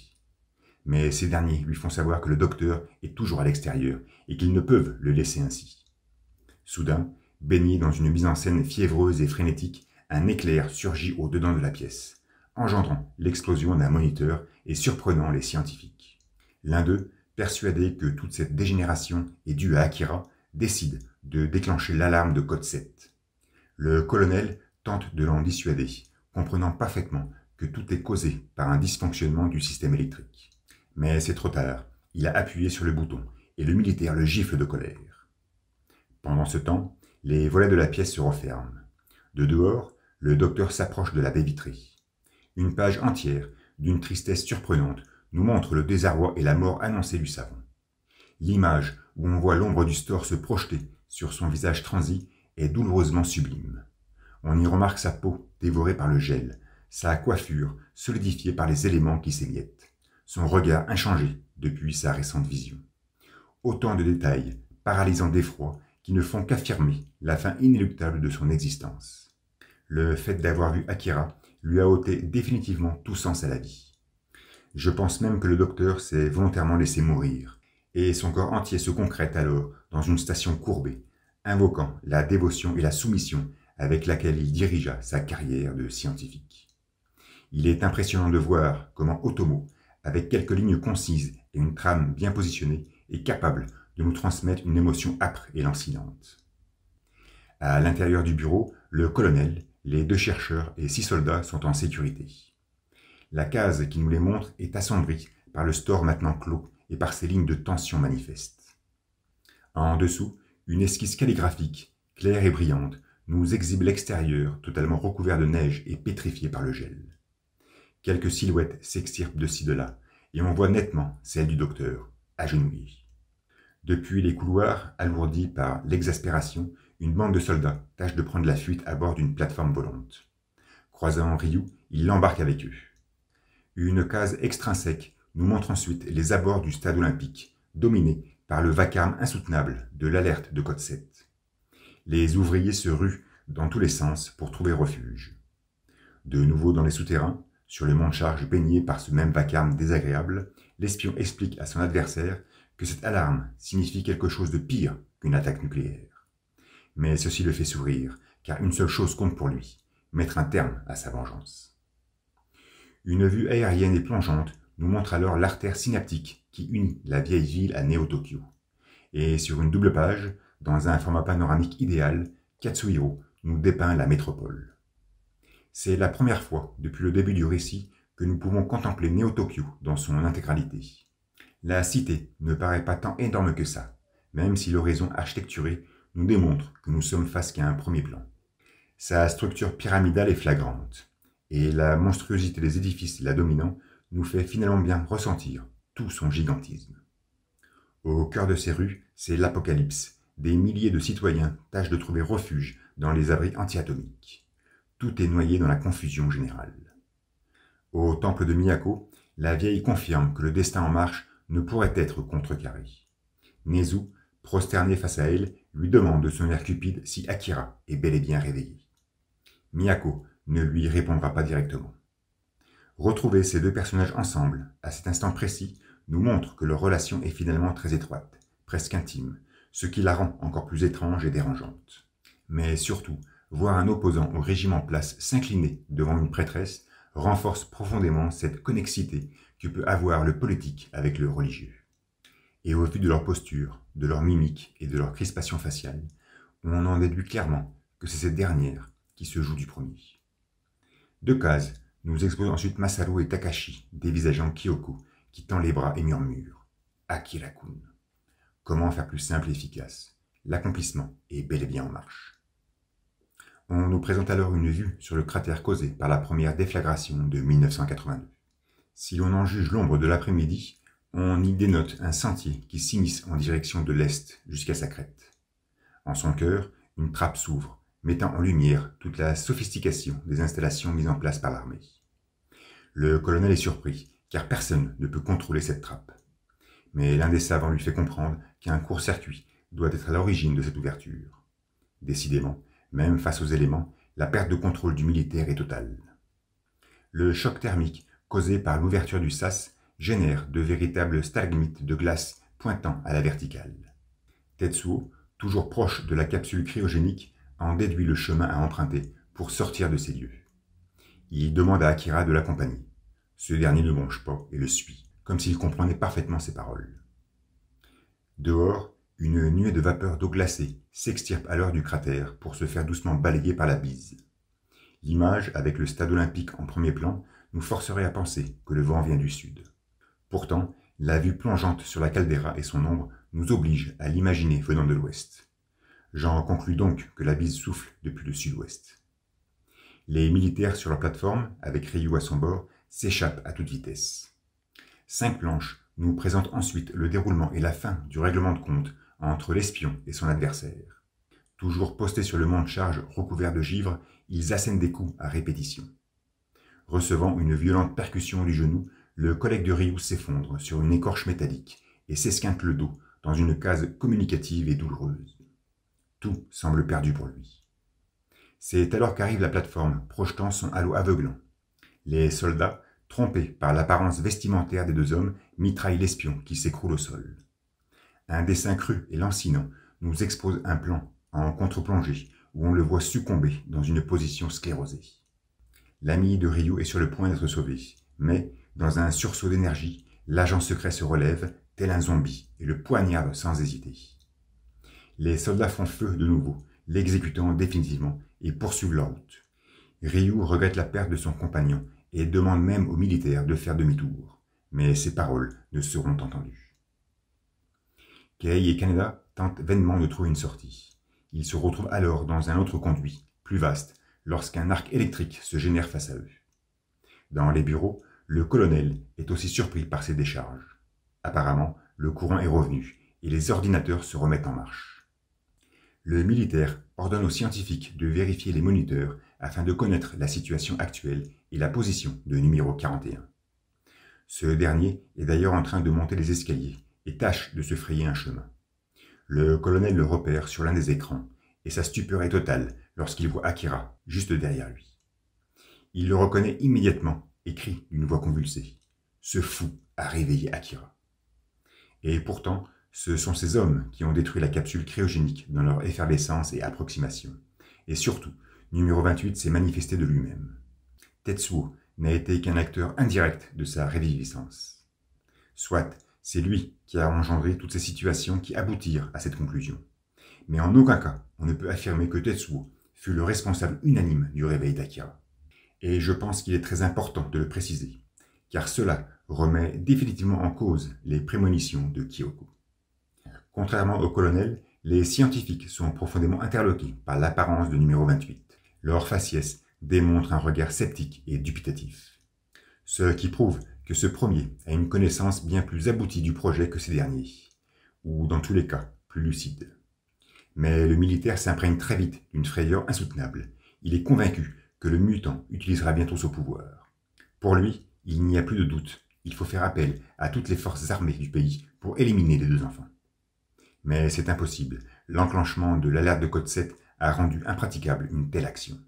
Mais ces derniers lui font savoir que le docteur est toujours à l'extérieur et qu'ils ne peuvent le laisser ainsi. Soudain, baigné dans une mise en scène fiévreuse et frénétique, un éclair surgit au-dedans de la pièce, engendrant l'explosion d'un moniteur et surprenant les scientifiques. L'un d'eux, persuadé que toute cette dégénération est due à Akira, décide de déclencher l'alarme de code 7. Le colonel tente de l'en dissuader, comprenant parfaitement que tout est causé par un dysfonctionnement du système électrique. Mais c'est trop tard, il a appuyé sur le bouton et le militaire le gifle de colère. Pendant ce temps, les volets de la pièce se referment. De dehors, le docteur s'approche de la baie vitrée. Une page entière, d'une tristesse surprenante, nous montre le désarroi et la mort annoncée du savant. L'image où on voit l'ombre du store se projeter sur son visage transi est douloureusement sublime. On y remarque sa peau dévorée par le gel, sa coiffure solidifiée par les éléments qui s'émiettent, son regard inchangé depuis sa récente vision. Autant de détails, paralysants d'effroi, qui ne font qu'affirmer la fin inéluctable de son existence. Le fait d'avoir vu Akira lui a ôté définitivement tout sens à la vie. Je pense même que le docteur s'est volontairement laissé mourir, et son corps entier se concrète alors dans une station courbée, invoquant la dévotion et la soumission avec laquelle il dirigea sa carrière de scientifique. Il est impressionnant de voir comment Otomo, avec quelques lignes concises et une trame bien positionnée, est capable de nous transmettre une émotion âpre et lancinante. À l'intérieur du bureau, le colonel, les 2 chercheurs et 6 soldats sont en sécurité. La case qui nous les montre est assombrie par le store maintenant clos et par ses lignes de tension manifestes. En dessous, une esquisse calligraphique, claire et brillante, nous exhibe l'extérieur totalement recouvert de neige et pétrifié par le gel. Quelques silhouettes s'extirpent de ci de là, et on voit nettement celle du docteur, agenouillé. Depuis les couloirs, alourdis par l'exaspération, une bande de soldats tâche de prendre la fuite à bord d'une plateforme volante. Croisant Ryu, ils l'embarquent avec eux. Une case extrinsèque nous montre ensuite les abords du stade olympique, dominé par le vacarme insoutenable de l'alerte de code 7. Les ouvriers se ruent dans tous les sens pour trouver refuge. De nouveau dans les souterrains, sur le mont de charge baigné par ce même vacarme désagréable, l'espion explique à son adversaire que cette alarme signifie quelque chose de pire qu'une attaque nucléaire. Mais ceci le fait sourire, car une seule chose compte pour lui, mettre un terme à sa vengeance. Une vue aérienne et plongeante nous montre alors l'artère synaptique qui unit la vieille ville à Néo-Tokyo. Et sur une double page, dans un format panoramique idéal, Katsuhiro nous dépeint la métropole. C'est la première fois depuis le début du récit que nous pouvons contempler Néo-Tokyo dans son intégralité. La cité ne paraît pas tant énorme que ça, même si l'horizon architecturé nous démontre que nous sommes face qu'à un premier plan. Sa structure pyramidale est flagrante, et la monstruosité des édifices la dominant nous fait finalement bien ressentir tout son gigantisme. Au cœur de ces rues, c'est l'apocalypse. Des milliers de citoyens tâchent de trouver refuge dans les abris anti-atomiques. Tout est noyé dans la confusion générale. Au temple de Miyako, la vieille confirme que le destin en marche ne pourrait être contrecarré. Nezu, prosterné face à elle, lui demande de son air cupide si Akira est bel et bien réveillé. Miyako ne lui répondra pas directement. Retrouver ces deux personnages ensemble, à cet instant précis, nous montre que leur relation est finalement très étroite, presque intime, ce qui la rend encore plus étrange et dérangeante. Mais surtout, voir un opposant au régime en place s'incliner devant une prêtresse renforce profondément cette connexité que peut avoir le politique avec le religieux. Et au vu de leur posture, de leur mimique et de leur crispation faciale, on en déduit clairement que c'est cette dernière qui se joue du premier. Deux cases nous exposent ensuite Masaru et Takashi, dévisageant Kyoko, qui tend les bras et murmure « Akira-kun ». Comment faire plus simple et efficace? L'accomplissement est bel et bien en marche. On nous présente alors une vue sur le cratère causé par la première déflagration de 1982. Si l'on en juge l'ombre de l'après-midi, on y dénote un sentier qui s'immisce en direction de l'est jusqu'à sa crête. En son cœur, une trappe s'ouvre, mettant en lumière toute la sophistication des installations mises en place par l'armée. Le colonel est surpris, car personne ne peut contrôler cette trappe. Mais l'un des savants lui fait comprendre qu'un court-circuit doit être à l'origine de cette ouverture. Décidément, même face aux éléments, la perte de contrôle du militaire est totale. Le choc thermique causé par l'ouverture du sas génère de véritables stalagmites de glace pointant à la verticale. Tetsuo, toujours proche de la capsule cryogénique, en déduit le chemin à emprunter pour sortir de ces lieux. Il demande à Akira de l'accompagner. Ce dernier ne bronche pas et le suit, comme s'il comprenait parfaitement ses paroles. Dehors, une nuée de vapeur d'eau glacée s'extirpe alors du cratère pour se faire doucement balayer par la bise. L'image, avec le stade olympique en premier plan, nous forcerait à penser que le vent vient du sud. Pourtant, la vue plongeante sur la caldeira et son ombre nous oblige à l'imaginer venant de l'ouest. J'en conclus donc que la bise souffle depuis le sud-ouest. Les militaires sur leur plateforme, avec Ryu à son bord, s'échappent à toute vitesse. 5 planches nous présentent ensuite le déroulement et la fin du règlement de compte entre l'espion et son adversaire. Toujours postés sur le mont de charge recouvert de givre, ils assènent des coups à répétition. Recevant une violente percussion du genou, le collègue de Ryu s'effondre sur une écorche métallique et s'esquinte le dos dans une case communicative et douloureuse. Tout semble perdu pour lui. C'est alors qu'arrive la plateforme, projetant son halo aveuglant. Les soldats, trompés par l'apparence vestimentaire des deux hommes, mitraillent l'espion qui s'écroule au sol. Un dessin cru et lancinant nous expose un plan en contre-plongée où on le voit succomber dans une position sclérosée. L'ami de Ryu est sur le point d'être sauvé, mais, dans un sursaut d'énergie, l'agent secret se relève, tel un zombie, et le poignarde sans hésiter. Les soldats font feu de nouveau, l'exécutant définitivement, et poursuivent leur route. Ryu regrette la perte de son compagnon et demande même aux militaires de faire demi-tour, mais ses paroles ne seront entendues. Kei et Kaneda tentent vainement de trouver une sortie. Ils se retrouvent alors dans un autre conduit, plus vaste, lorsqu'un arc électrique se génère face à eux. Dans les bureaux, le colonel est aussi surpris par ces décharges. Apparemment, le courant est revenu et les ordinateurs se remettent en marche. Le militaire ordonne aux scientifiques de vérifier les moniteurs afin de connaître la situation actuelle et la position de numéro 41. Ce dernier est d'ailleurs en train de monter les escaliers et tâche de se frayer un chemin. Le colonel le repère sur l'un des écrans et sa stupeur est totale lorsqu'il voit Akira juste derrière lui. Il le reconnaît immédiatement et crie d'une voix convulsée. Ce fou a réveillé Akira. Et pourtant, ce sont ces hommes qui ont détruit la capsule cryogénique dans leur effervescence et approximation. Et surtout, numéro 28 s'est manifesté de lui-même. Tetsuo n'a été qu'un acteur indirect de sa réviviscence. Soit, c'est lui qui a engendré toutes ces situations qui aboutirent à cette conclusion. Mais en aucun cas, on ne peut affirmer que Tetsuo fut le responsable unanime du réveil d'Akira. Et je pense qu'il est très important de le préciser, car cela remet définitivement en cause les prémonitions de Kyoko. Contrairement au colonel, les scientifiques sont profondément interloqués par l'apparence de numéro 28. Leur faciès démontre un regard sceptique et dubitatif. Ce qui prouve que ce premier a une connaissance bien plus aboutie du projet que ces derniers, ou dans tous les cas, plus lucide. Mais le militaire s'imprègne très vite d'une frayeur insoutenable. Il est convaincu que le mutant utilisera bientôt son pouvoir. Pour lui, il n'y a plus de doute. Il faut faire appel à toutes les forces armées du pays pour éliminer les deux enfants. Mais c'est impossible. L'enclenchement de l'alerte de code 7 a rendu impraticable une telle action.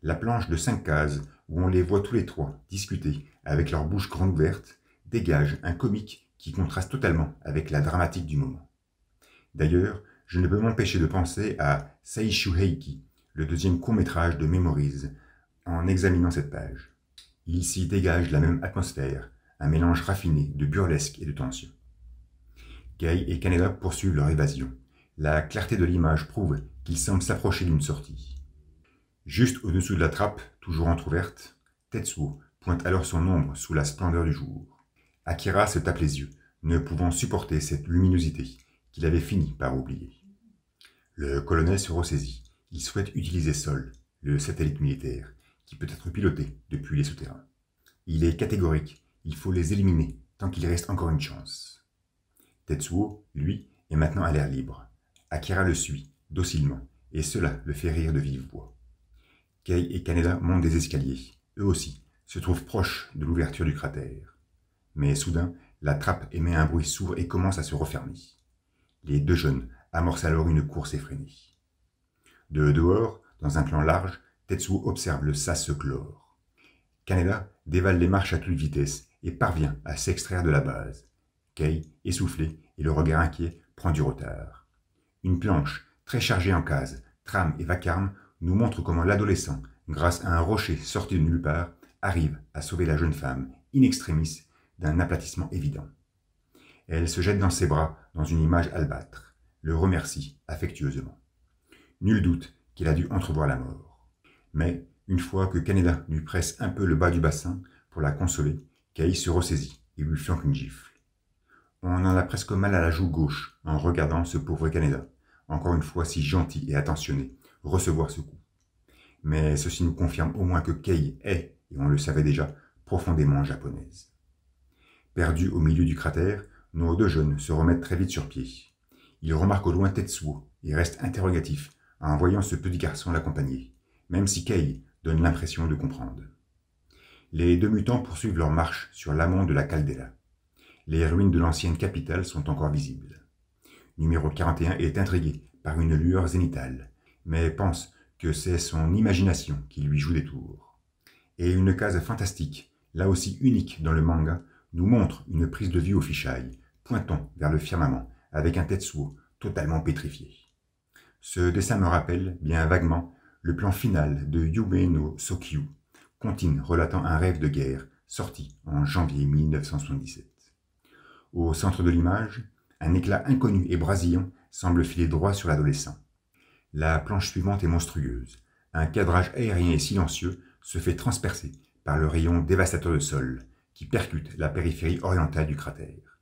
La planche de 5 cases, où on les voit tous les trois discuter avec leur bouche grande ouverte, dégage un comique qui contraste totalement avec la dramatique du moment. D'ailleurs, je ne peux m'empêcher de penser à Seishu Heiki, le deuxième court-métrage de Memories, en examinant cette page. Il s'y dégage la même atmosphère, un mélange raffiné de burlesque et de tension. Kei et Kaneda poursuivent leur évasion. La clarté de l'image prouve qu'ils semblent s'approcher d'une sortie. Juste au-dessous de la trappe, toujours entr'ouverte, Tetsuo pointe alors son ombre sous la splendeur du jour. Akira se tape les yeux, ne pouvant supporter cette luminosité qu'il avait fini par oublier. Le colonel se ressaisit. Il souhaite utiliser Sol, le satellite militaire, qui peut être piloté depuis les souterrains. Il est catégorique, il faut les éliminer tant qu'il reste encore une chance. Tetsuo, lui, est maintenant à l'air libre. Akira le suit, docilement, et cela le fait rire de vive voix. Kei et Kaneda montent des escaliers. Eux aussi se trouvent proches de l'ouverture du cratère. Mais soudain, la trappe émet un bruit sourd et commence à se refermer. Les deux jeunes amorcent alors une course effrénée. De dehors, dans un plan large, Tetsuo observe le sas se clore. Kaneda dévale les marches à toute vitesse et parvient à s'extraire de la base. Kei, essoufflé et le regard inquiet, prend du retard. Une planche, très chargée en cases, trames et vacarmes, nous montre comment l'adolescent, grâce à un rocher sorti de nulle part, arrive à sauver la jeune femme, in extremis, d'un aplatissement évident. Elle se jette dans ses bras dans une image albâtre, le remercie affectueusement. Nul doute qu'il a dû entrevoir la mort. Mais, une fois que Kaneda lui presse un peu le bas du bassin pour la consoler, Kei se ressaisit et lui flanque une gifle. On en a presque mal à la joue gauche en regardant ce pauvre Kaneda, encore une fois si gentil et attentionné, recevoir ce coup. Mais ceci nous confirme au moins que Kei est, et on le savait déjà, profondément japonaise. Perdus au milieu du cratère, nos deux jeunes se remettent très vite sur pied. Ils remarquent au loin Tetsuo et restent interrogatifs en voyant ce petit garçon l'accompagner, même si Kei donne l'impression de comprendre. Les deux mutants poursuivent leur marche sur l'amont de la caldeira. Les ruines de l'ancienne capitale sont encore visibles. Numéro 41 est intrigué par une lueur zénithale, mais pense que c'est son imagination qui lui joue des tours. Et une case fantastique, là aussi unique dans le manga, nous montre une prise de vue au fisheye, pointant vers le firmament, avec un Tetsuo totalement pétrifié. Ce dessin me rappelle, bien vaguement, le plan final de Yume no Sokyu, comptine relatant un rêve de guerre, sorti en janvier 1977. Au centre de l'image, un éclat inconnu et brasillant semble filer droit sur l'adolescent. La planche suivante est monstrueuse. Un cadrage aérien et silencieux se fait transpercer par le rayon dévastateur de Sol, qui percute la périphérie orientale du cratère.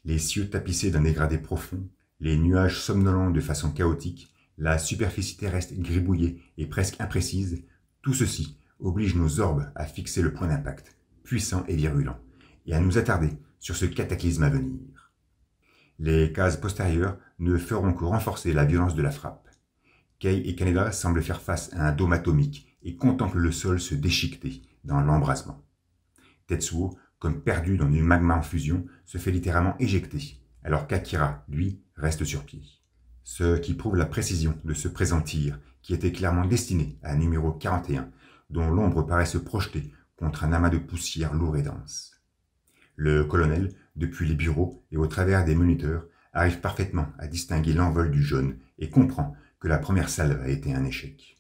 Les cieux tapissés d'un dégradé profond, Les nuages somnolents de façon chaotique, la superficie terrestre gribouillée et presque imprécise, tout ceci oblige nos orbes à fixer le point d'impact, puissant et virulent, et à nous attarder sur ce cataclysme à venir. Les cases postérieures ne feront que renforcer la violence de la frappe. Kay et Kaneda semblent faire face à un dôme atomique et contemplent le sol se déchiqueter dans l'embrasement. Tetsuo, comme perdu dans une magma en fusion, se fait littéralement éjecter, alors qu'Akira, lui, reste sur pied. Ce qui prouve la précision de ce présent tir, qui était clairement destiné à numéro 41, dont l'ombre paraît se projeter contre un amas de poussière lourd et dense. Le colonel, depuis les bureaux et au travers des moniteurs, arrive parfaitement à distinguer l'envol du jaune et comprend que la première salve a été un échec.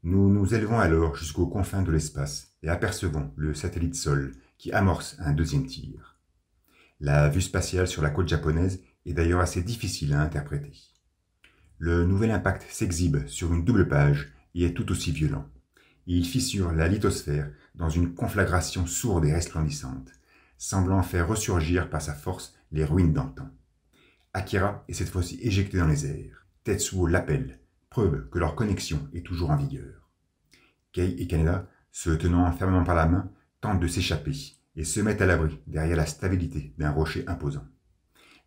Nous nous élevons alors jusqu'aux confins de l'espace et apercevons le satellite Sol qui amorce un deuxième tir. La vue spatiale sur la côte japonaise est d'ailleurs assez difficile à interpréter. Le nouvel impact s'exhibe sur une double page et est tout aussi violent. Il fissure la lithosphère dans une conflagration sourde et resplendissante, semblant faire ressurgir par sa force les ruines d'antan. Akira est cette fois-ci éjecté dans les airs. Tetsuo l'appelle, preuve que leur connexion est toujours en vigueur. Kay et Kaneda, se tenant fermement par la main, tentent de s'échapper et se mettent à l'abri derrière la stabilité d'un rocher imposant.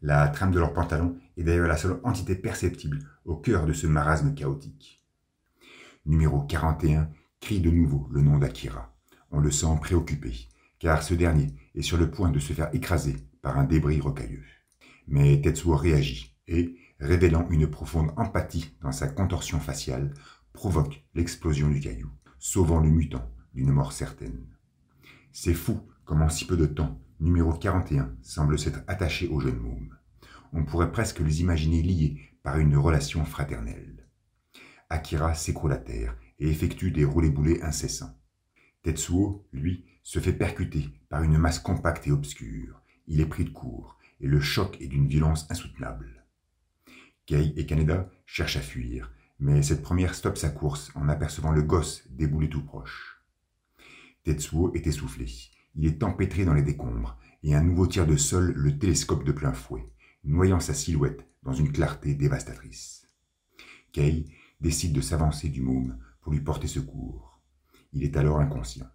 La trame de leurs pantalons est d'ailleurs la seule entité perceptible au cœur de ce marasme chaotique. Numéro 41 crie de nouveau le nom d'Akira. On le sent préoccupé, car ce dernier est sur le point de se faire écraser par un débris rocailleux. Mais Tetsuo réagit et, révélant une profonde empathie dans sa contorsion faciale, provoque l'explosion du caillou, sauvant le mutant d'une mort certaine. C'est fou comme en si peu de temps, numéro 41 semble s'être attaché au jeune môme. On pourrait presque les imaginer liés par une relation fraternelle. Akira s'écroule à terre et effectue des roulés-boulés incessants. Tetsuo, lui, se fait percuter par une masse compacte et obscure. Il est pris de court, et le choc est d'une violence insoutenable. Kay et Kaneda cherchent à fuir, mais cette première stoppe sa course en apercevant le gosse débouler tout proche. Tetsuo est essoufflé. Il est empêtré dans les décombres, et un nouveau tir de sol le télescope de plein fouet, noyant sa silhouette dans une clarté dévastatrice. Kay décide de s'avancer du môme pour lui porter secours. Il est alors inconscient.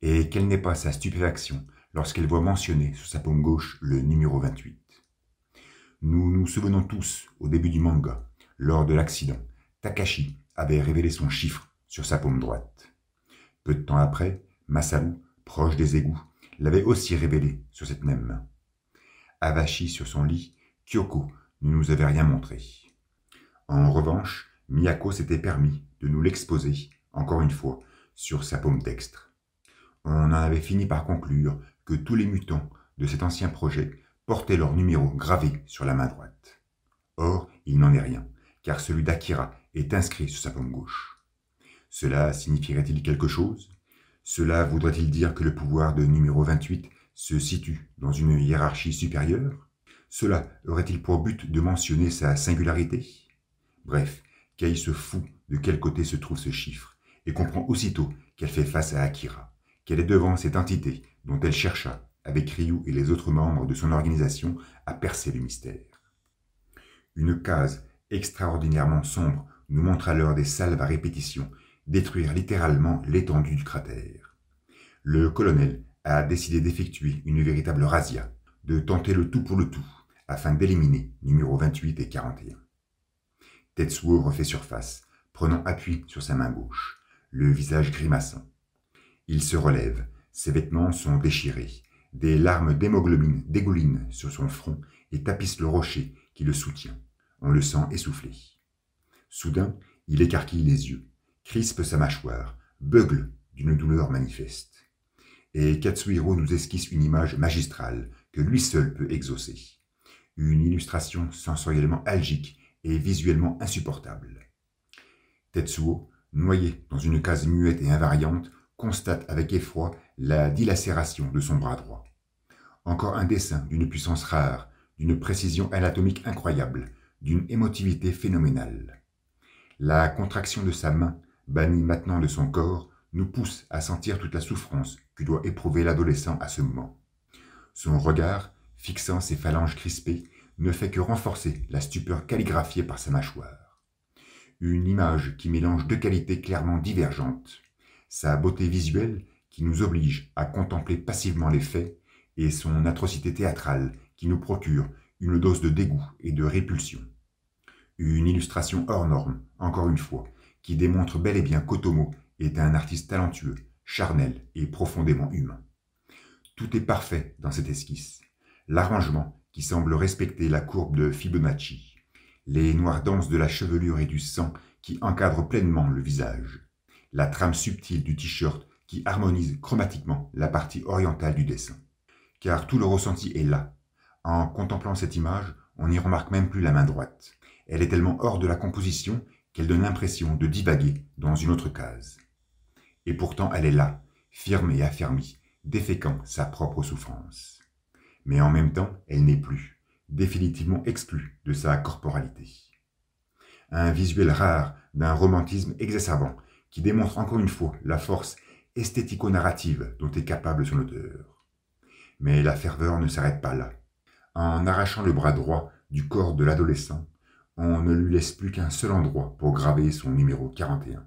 Et quelle n'est pas sa stupéfaction lorsqu'elle voit mentionner sur sa paume gauche le numéro 28. Nous nous souvenons tous, au début du manga, lors de l'accident, Takashi avait révélé son chiffre sur sa paume droite. Peu de temps après, Masaru, proche des égouts, l'avait aussi révélé sur cette même main. Avachi sur son lit, Kyoko ne nous avait rien montré. En revanche, Miyako s'était permis de nous l'exposer, encore une fois, sur sa paume dextre. On en avait fini par conclure que tous les mutants de cet ancien projet portaient leur numéro gravé sur la main droite. Or, il n'en est rien, car celui d'Akira est inscrit sur sa paume gauche. Cela signifierait-il quelque chose? Cela voudrait-il dire que le pouvoir de numéro 28 se situe dans une hiérarchie supérieure? Cela aurait-il pour but de mentionner sa singularité? Bref, Kay se fout de quel côté se trouve ce chiffre, et comprend aussitôt qu'elle fait face à Akira, qu'elle est devant cette entité dont elle chercha, avec Ryu et les autres membres de son organisation, à percer le mystère. Une case extraordinairement sombre nous montre alors des salves à répétition détruire littéralement l'étendue du cratère. Le colonel a décidé d'effectuer une véritable razzia, de tenter le tout pour le tout, afin d'éliminer numéro 28 et 41. Tetsuo refait surface, prenant appui sur sa main gauche, le visage grimaçant. Il se relève, ses vêtements sont déchirés, des larmes d'hémoglobine dégoulinent sur son front et tapissent le rocher qui le soutient. On le sent essoufflé. Soudain, il écarquille les yeux, crispe sa mâchoire, beugle d'une douleur manifeste. Et Katsuhiro nous esquisse une image magistrale que lui seul peut exaucer. Une illustration sensoriellement algique et visuellement insupportable. Tetsuo, noyé dans une case muette et invariante, constate avec effroi la dilacération de son bras droit. Encore un dessin d'une puissance rare, d'une précision anatomique incroyable, d'une émotivité phénoménale. La contraction de sa main, bannie maintenant de son corps, nous pousse à sentir toute la souffrance que doit éprouver l'adolescent à ce moment. Son regard, fixant ses phalanges crispées, ne fait que renforcer la stupeur calligraphiée par sa mâchoire. Une image qui mélange deux qualités clairement divergentes. Sa beauté visuelle qui nous oblige à contempler passivement les faits et son atrocité théâtrale qui nous procure une dose de dégoût et de répulsion. Une illustration hors norme, encore une fois, qui démontre bel et bien qu'Otomo est un artiste talentueux, charnel et profondément humain. Tout est parfait dans cette esquisse. L'arrangement qui semble respecter la courbe de Fibonacci, les noires denses de la chevelure et du sang qui encadrent pleinement le visage, la trame subtile du t-shirt qui harmonise chromatiquement la partie orientale du dessin. Car tout le ressenti est là. En contemplant cette image, on n'y remarque même plus la main droite. Elle est tellement hors de la composition qu'elle donne l'impression de divaguer dans une autre case. Et pourtant elle est là, firme et affermie, déféquant sa propre souffrance. Mais en même temps, elle n'est plus, définitivement exclue de sa corporalité. Un visuel rare d'un romantisme exacerbant qui démontre encore une fois la force esthético-narrative dont est capable son auteur. Mais la ferveur ne s'arrête pas là. En arrachant le bras droit du corps de l'adolescent, on ne lui laisse plus qu'un seul endroit pour graver son numéro 41,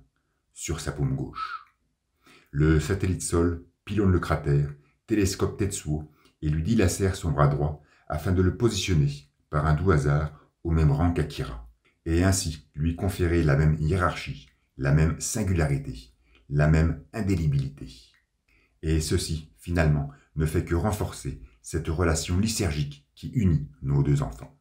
sur sa paume gauche. Le satellite Sol pilonne le cratère, télescope Tetsuo et lui dilacère son bras droit afin de le positionner, par un doux hasard, au même rang qu'Akira, et ainsi lui conférer la même hiérarchie, la même singularité, la même indélibilité. Et ceci, finalement, ne fait que renforcer cette relation lysergique qui unit nos deux enfants.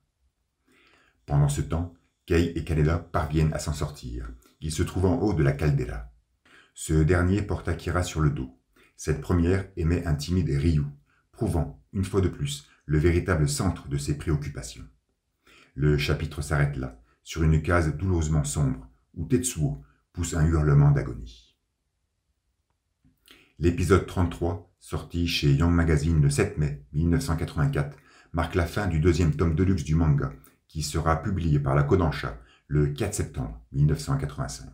Pendant ce temps, Kei et Kaneda parviennent à s'en sortir. Ils se trouvent en haut de la caldeira. Ce dernier porte Akira sur le dos. Cette première émet un timide Ryu, prouvant, une fois de plus, le véritable centre de ses préoccupations. Le chapitre s'arrête là, sur une case douloureusement sombre, où Tetsuo pousse un hurlement d'agonie. L'épisode 33, sorti chez Young Magazine le 7 mai 1984, marque la fin du deuxième tome de luxe du manga, qui sera publié par la Kodansha le 4 septembre 1985.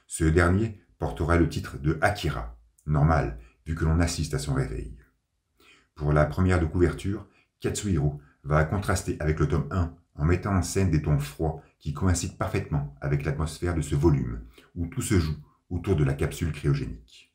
Ce dernier portera le titre de Akira, normal vu que l'on assiste à son réveil. Pour la première de couverture, Katsuhiro va contraster avec le tome 1 en mettant en scène des tons froids qui coïncident parfaitement avec l'atmosphère de ce volume, où tout se joue autour de la capsule cryogénique.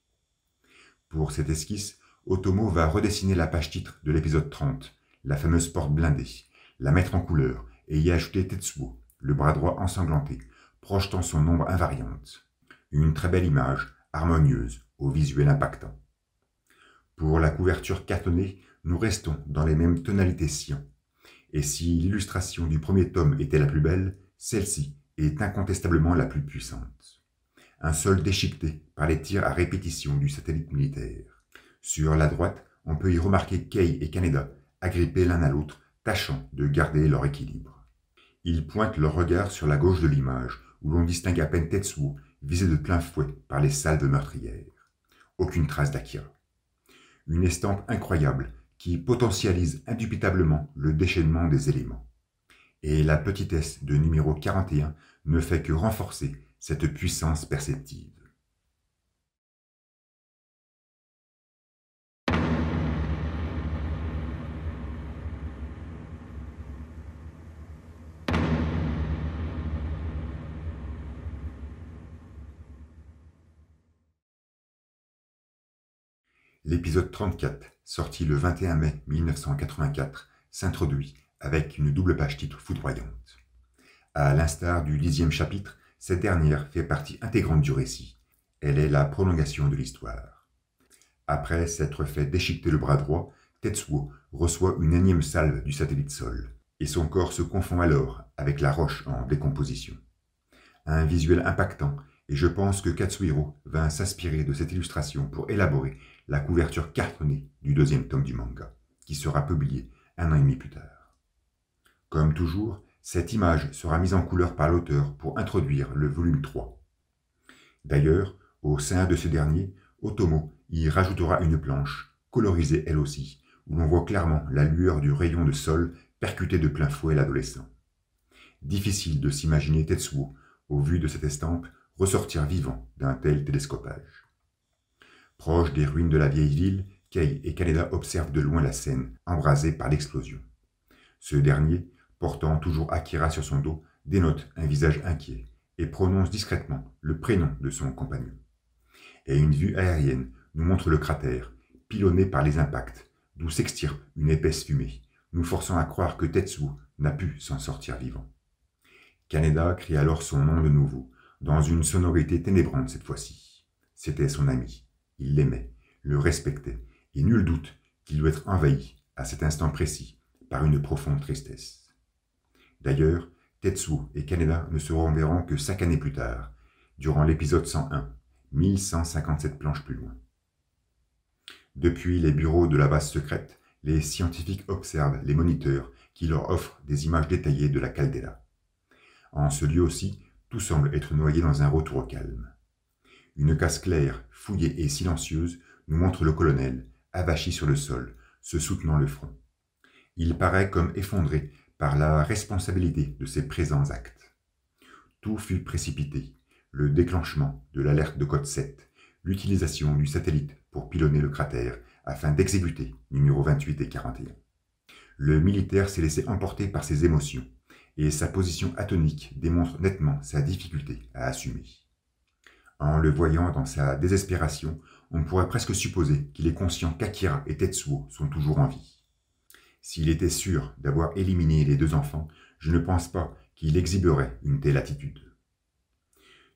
Pour cette esquisse, Otomo va redessiner la page titre de l'épisode 30, la fameuse porte blindée, la mettre en couleur et y ajouter Tetsuo, le bras droit ensanglanté, projetant son ombre invariante. Une très belle image, harmonieuse, au visuel impactant. Pour la couverture cartonnée, nous restons dans les mêmes tonalités cyan. Et si l'illustration du premier tome était la plus belle, celle-ci est incontestablement la plus puissante. Un sol déchiqueté par les tirs à répétition du satellite militaire. Sur la droite, on peut y remarquer Kei et Kaneda, agrippés l'un à l'autre, tâchant de garder leur équilibre. Ils pointent leur regard sur la gauche de l'image, où l'on distingue à peine Tetsuo, visé de plein fouet par les salves meurtrières. Aucune trace d'Akira. Une estampe incroyable qui potentialise indubitablement le déchaînement des éléments. Et la petitesse de numéro 41 ne fait que renforcer cette puissance perceptive. L'épisode 34, sorti le 21 mai 1984, s'introduit avec une double page titre foudroyante. À l'instar du 10e chapitre, cette dernière fait partie intégrante du récit. Elle est la prolongation de l'histoire. Après s'être fait déchiqueter le bras droit, Tetsuo reçoit une énième salve du satellite Sol, et son corps se confond alors avec la roche en décomposition. Un visuel impactant, et je pense que Katsuhiro va s'inspirer de cette illustration pour élaborer la couverture cartonnée du deuxième tome du manga, qui sera publié 1 an et demi plus tard. Comme toujours, cette image sera mise en couleur par l'auteur pour introduire le volume 3. D'ailleurs, au sein de ce dernier, Otomo y rajoutera une planche, colorisée elle aussi, où l'on voit clairement la lueur du rayon de sol percuter de plein fouet l'adolescent. Difficile de s'imaginer Tetsuo, au vu de cette estampe, ressortir vivant d'un tel télescopage. Proche des ruines de la vieille ville, Kei et Kaneda observent de loin la scène, embrasée par l'explosion. Ce dernier, portant toujours Akira sur son dos, dénote un visage inquiet et prononce discrètement le prénom de son compagnon. Et une vue aérienne nous montre le cratère, pilonné par les impacts, d'où s'extirpe une épaisse fumée, nous forçant à croire que Tetsuo n'a pu s'en sortir vivant. Kaneda crie alors son nom de nouveau, dans une sonorité ténébrante cette fois-ci. C'était son ami, il l'aimait, le respectait, et nul doute qu'il doit être envahi, à cet instant précis, par une profonde tristesse. D'ailleurs, Tetsuo et Kaneda ne se reverront que 5 années plus tard, durant l'épisode 101, 1157 planches plus loin. Depuis les bureaux de la base secrète, les scientifiques observent les moniteurs qui leur offrent des images détaillées de la caldeira. En ce lieu aussi, tout semble être noyé dans un retour au calme. Une case claire, fouillée et silencieuse nous montre le colonel, avachi sur le sol, se soutenant le front. Il paraît comme effondré par la responsabilité de ses présents actes. Tout fut précipité, le déclenchement de l'alerte de code 7, l'utilisation du satellite pour pilonner le cratère afin d'exécuter numéro 28 et 41. Le militaire s'est laissé emporter par ses émotions, et sa position atonique démontre nettement sa difficulté à assumer. En le voyant dans sa désespération, on pourrait presque supposer qu'il est conscient qu'Akira et Tetsuo sont toujours en vie. S'il était sûr d'avoir éliminé les 2 enfants, je ne pense pas qu'il exhiberait une telle attitude.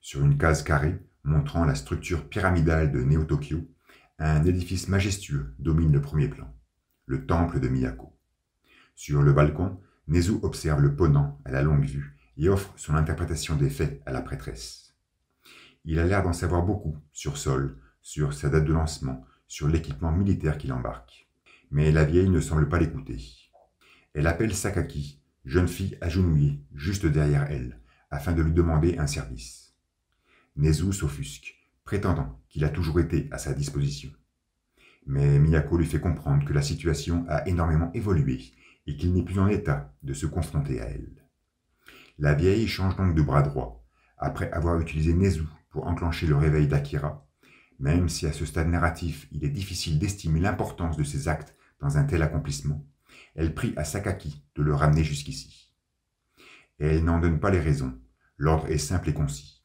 Sur une case carrée, montrant la structure pyramidale de Néo-Tokyo, un édifice majestueux domine le premier plan, le temple de Miyako. Sur le balcon, Nezu observe le ponant à la longue vue et offre son interprétation des faits à la prêtresse. Il a l'air d'en savoir beaucoup sur Sol, sur sa date de lancement, sur l'équipement militaire qu'il embarque. Mais la vieille ne semble pas l'écouter. Elle appelle Sakaki, jeune fille agenouillée juste derrière elle, afin de lui demander un service. Nezu s'offusque, prétendant qu'il a toujours été à sa disposition. Mais Miyako lui fait comprendre que la situation a énormément évolué et qu'il n'est plus en état de se confronter à elle. La vieille change donc de bras droit, après avoir utilisé Nezu pour enclencher le réveil d'Akira, même si à ce stade narratif il est difficile d'estimer l'importance de ses actes dans un tel accomplissement, elle prie à Sakaki de le ramener jusqu'ici. Elle n'en donne pas les raisons, l'ordre est simple et concis.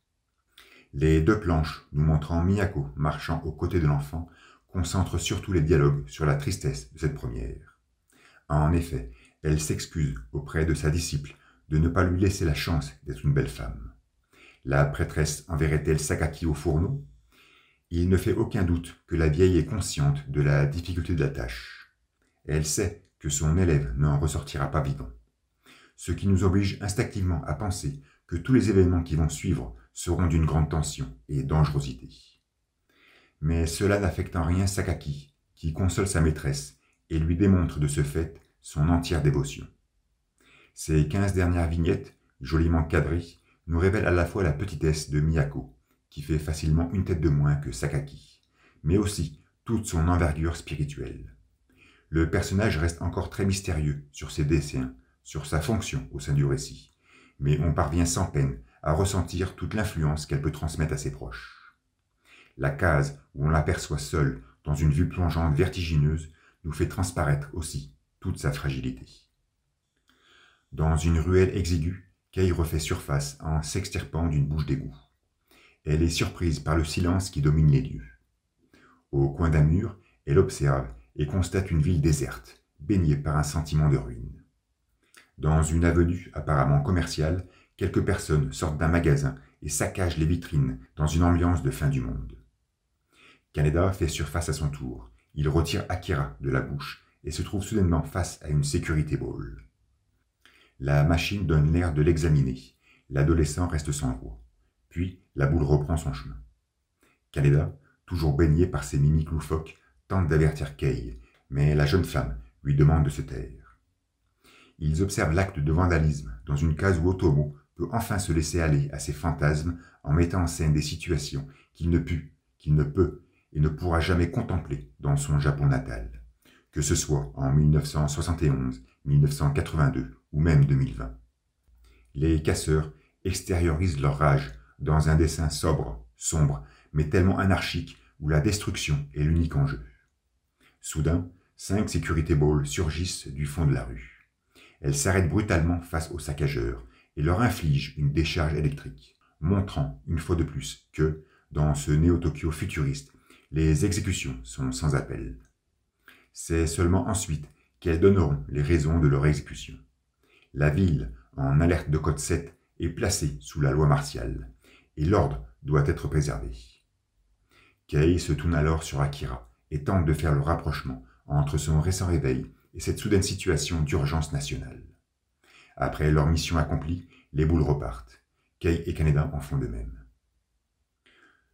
Les 2 planches, nous montrant Miyako marchant aux côtés de l'enfant, concentrent surtout les dialogues sur la tristesse de cette première. En effet, elle s'excuse auprès de sa disciple de ne pas lui laisser la chance d'être une belle femme. La prêtresse enverrait-elle Sakaki au fourneau? Il ne fait aucun doute que la vieille est consciente de la difficulté de la tâche. Elle sait que son élève n'en ressortira pas vivant, ce qui nous oblige instinctivement à penser que tous les événements qui vont suivre seront d'une grande tension et dangerosité. Mais cela n'affecte en rien Sakaki, qui console sa maîtresse et lui démontre de ce fait son entière dévotion. Ces 15 dernières vignettes, joliment cadrées, nous révèlent à la fois la petitesse de Miyako, qui fait facilement une tête de moins que Sakaki, mais aussi toute son envergure spirituelle. Le personnage reste encore très mystérieux sur ses desseins, sur sa fonction au sein du récit, mais on parvient sans peine à ressentir toute l'influence qu'elle peut transmettre à ses proches. La case où on l'aperçoit seule dans une vue plongeante vertigineuse nous fait transparaître aussi toute sa fragilité. Dans une ruelle exiguë, Kei refait surface en s'extirpant d'une bouche d'égout. Elle est surprise par le silence qui domine les lieux. Au coin d'un mur, elle observe et constate une ville déserte, baignée par un sentiment de ruine. Dans une avenue apparemment commerciale, quelques personnes sortent d'un magasin et saccagent les vitrines dans une ambiance de fin du monde. Kaneda fait surface à son tour. Il retire Akira de la bouche et se trouve soudainement face à une security ball. La machine donne l'air de l'examiner. L'adolescent reste sans voix. Puis, la boule reprend son chemin. Kaneda, toujours baigné par ses mimiques loufoques, tente d'avertir Kei, mais la jeune femme lui demande de se taire. Ils observent l'acte de vandalisme dans une case où Otomo peut enfin se laisser aller à ses fantasmes en mettant en scène des situations qu'il ne peut et ne pourra jamais contempler dans son Japon natal, que ce soit en 1971, 1982 ou même 2020. Les casseurs extériorisent leur rage dans un dessin sobre, sombre, mais tellement anarchique où la destruction est l'unique enjeu. Soudain, 5 security balls surgissent du fond de la rue. Elle s'arrête brutalement face aux saccageurs et leur inflige une décharge électrique, montrant une fois de plus que, dans ce néo-Tokyo futuriste, les exécutions sont sans appel. C'est seulement ensuite qu'elles donneront les raisons de leur exécution. La ville, en alerte de code 7, est placée sous la loi martiale, et l'ordre doit être préservé. Kei se tourne alors sur Akira et tente de faire le rapprochement entre son récent réveil et cette soudaine situation d'urgence nationale. Après leur mission accomplie, les boules repartent. Kei et Kaneda en font de même.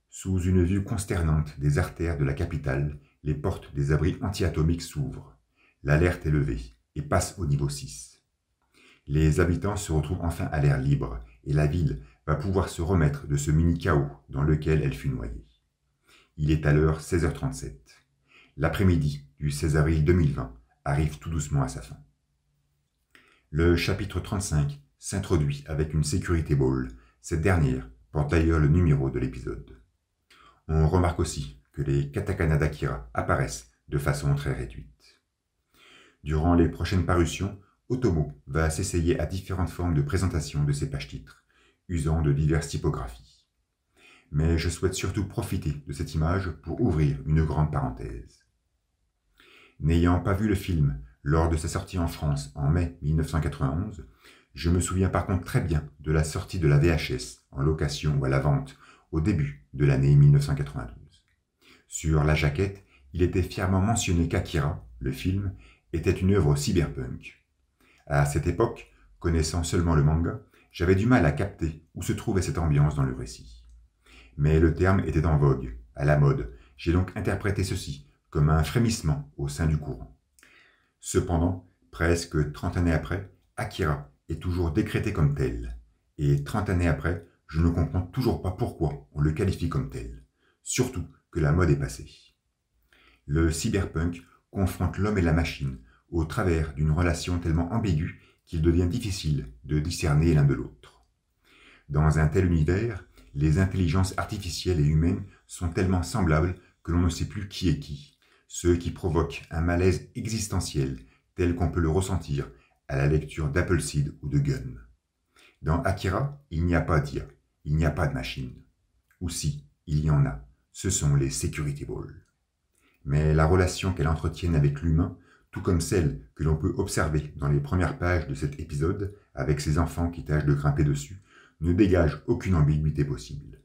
Sous une vue consternante des artères de la capitale, les portes des abris anti-atomiques s'ouvrent. L'alerte est levée et passe au niveau 6. Les habitants se retrouvent enfin à l'air libre et la ville va pouvoir se remettre de ce mini-chaos dans lequel elle fut noyée. Il est alors 16h37. L'après-midi du 16 avril 2020 arrive tout doucement à sa fin. Le chapitre 35 s'introduit avec une Security Ball. Cette dernière porte d'ailleurs le numéro de l'épisode. On remarque aussi que les katakana d'Akira apparaissent de façon très réduite. Durant les prochaines parutions, Otomo va s'essayer à différentes formes de présentation de ses pages-titres, usant de diverses typographies. Mais je souhaite surtout profiter de cette image pour ouvrir une grande parenthèse. N'ayant pas vu le film lors de sa sortie en France en mai 1991, je me souviens par contre très bien de la sortie de la VHS en location ou à la vente au début de l'année 1992. Sur la jaquette, il était fièrement mentionné qu'Akira, le film, était une œuvre cyberpunk. À cette époque, connaissant seulement le manga, j'avais du mal à capter où se trouvait cette ambiance dans le récit. Mais le terme était en vogue, à la mode, j'ai donc interprété ceci comme un frémissement au sein du courant. Cependant, presque 30 années après, Akira est toujours décrété comme tel. Et 30 années après, je ne comprends toujours pas pourquoi on le qualifie comme tel. Surtout que la mode est passée. Le cyberpunk confronte l'homme et la machine au travers d'une relation tellement ambiguë qu'il devient difficile de discerner l'un de l'autre. Dans un tel univers, les intelligences artificielles et humaines sont tellement semblables que l'on ne sait plus qui est qui, ce qui provoque un malaise existentiel tel qu'on peut le ressentir à la lecture d'Appleseed ou de Gun. Dans Akira, il n'y a pas d'IA, il n'y a pas de machine. Ou si, il y en a, ce sont les Security Balls. Mais la relation qu'elles entretiennent avec l'humain, tout comme celle que l'on peut observer dans les premières pages de cet épisode, avec ces enfants qui tâchent de grimper dessus, ne dégage aucune ambiguïté possible.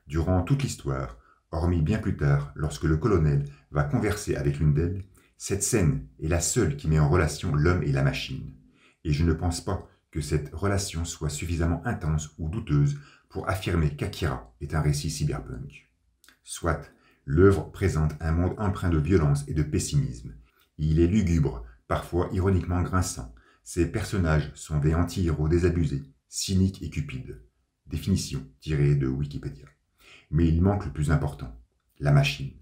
Durant toute l'histoire, hormis bien plus tard, lorsque le colonel va converser avec l'une d'elles, cette scène est la seule qui met en relation l'homme et la machine. Et je ne pense pas que cette relation soit suffisamment intense ou douteuse pour affirmer qu'Akira est un récit cyberpunk. Soit, l'œuvre présente un monde empreint de violence et de pessimisme. Il est lugubre, parfois ironiquement grinçant. Ses personnages sont des anti-héros désabusés, cyniques et cupides. Définition tirée de Wikipédia. Mais il manque le plus important, la machine.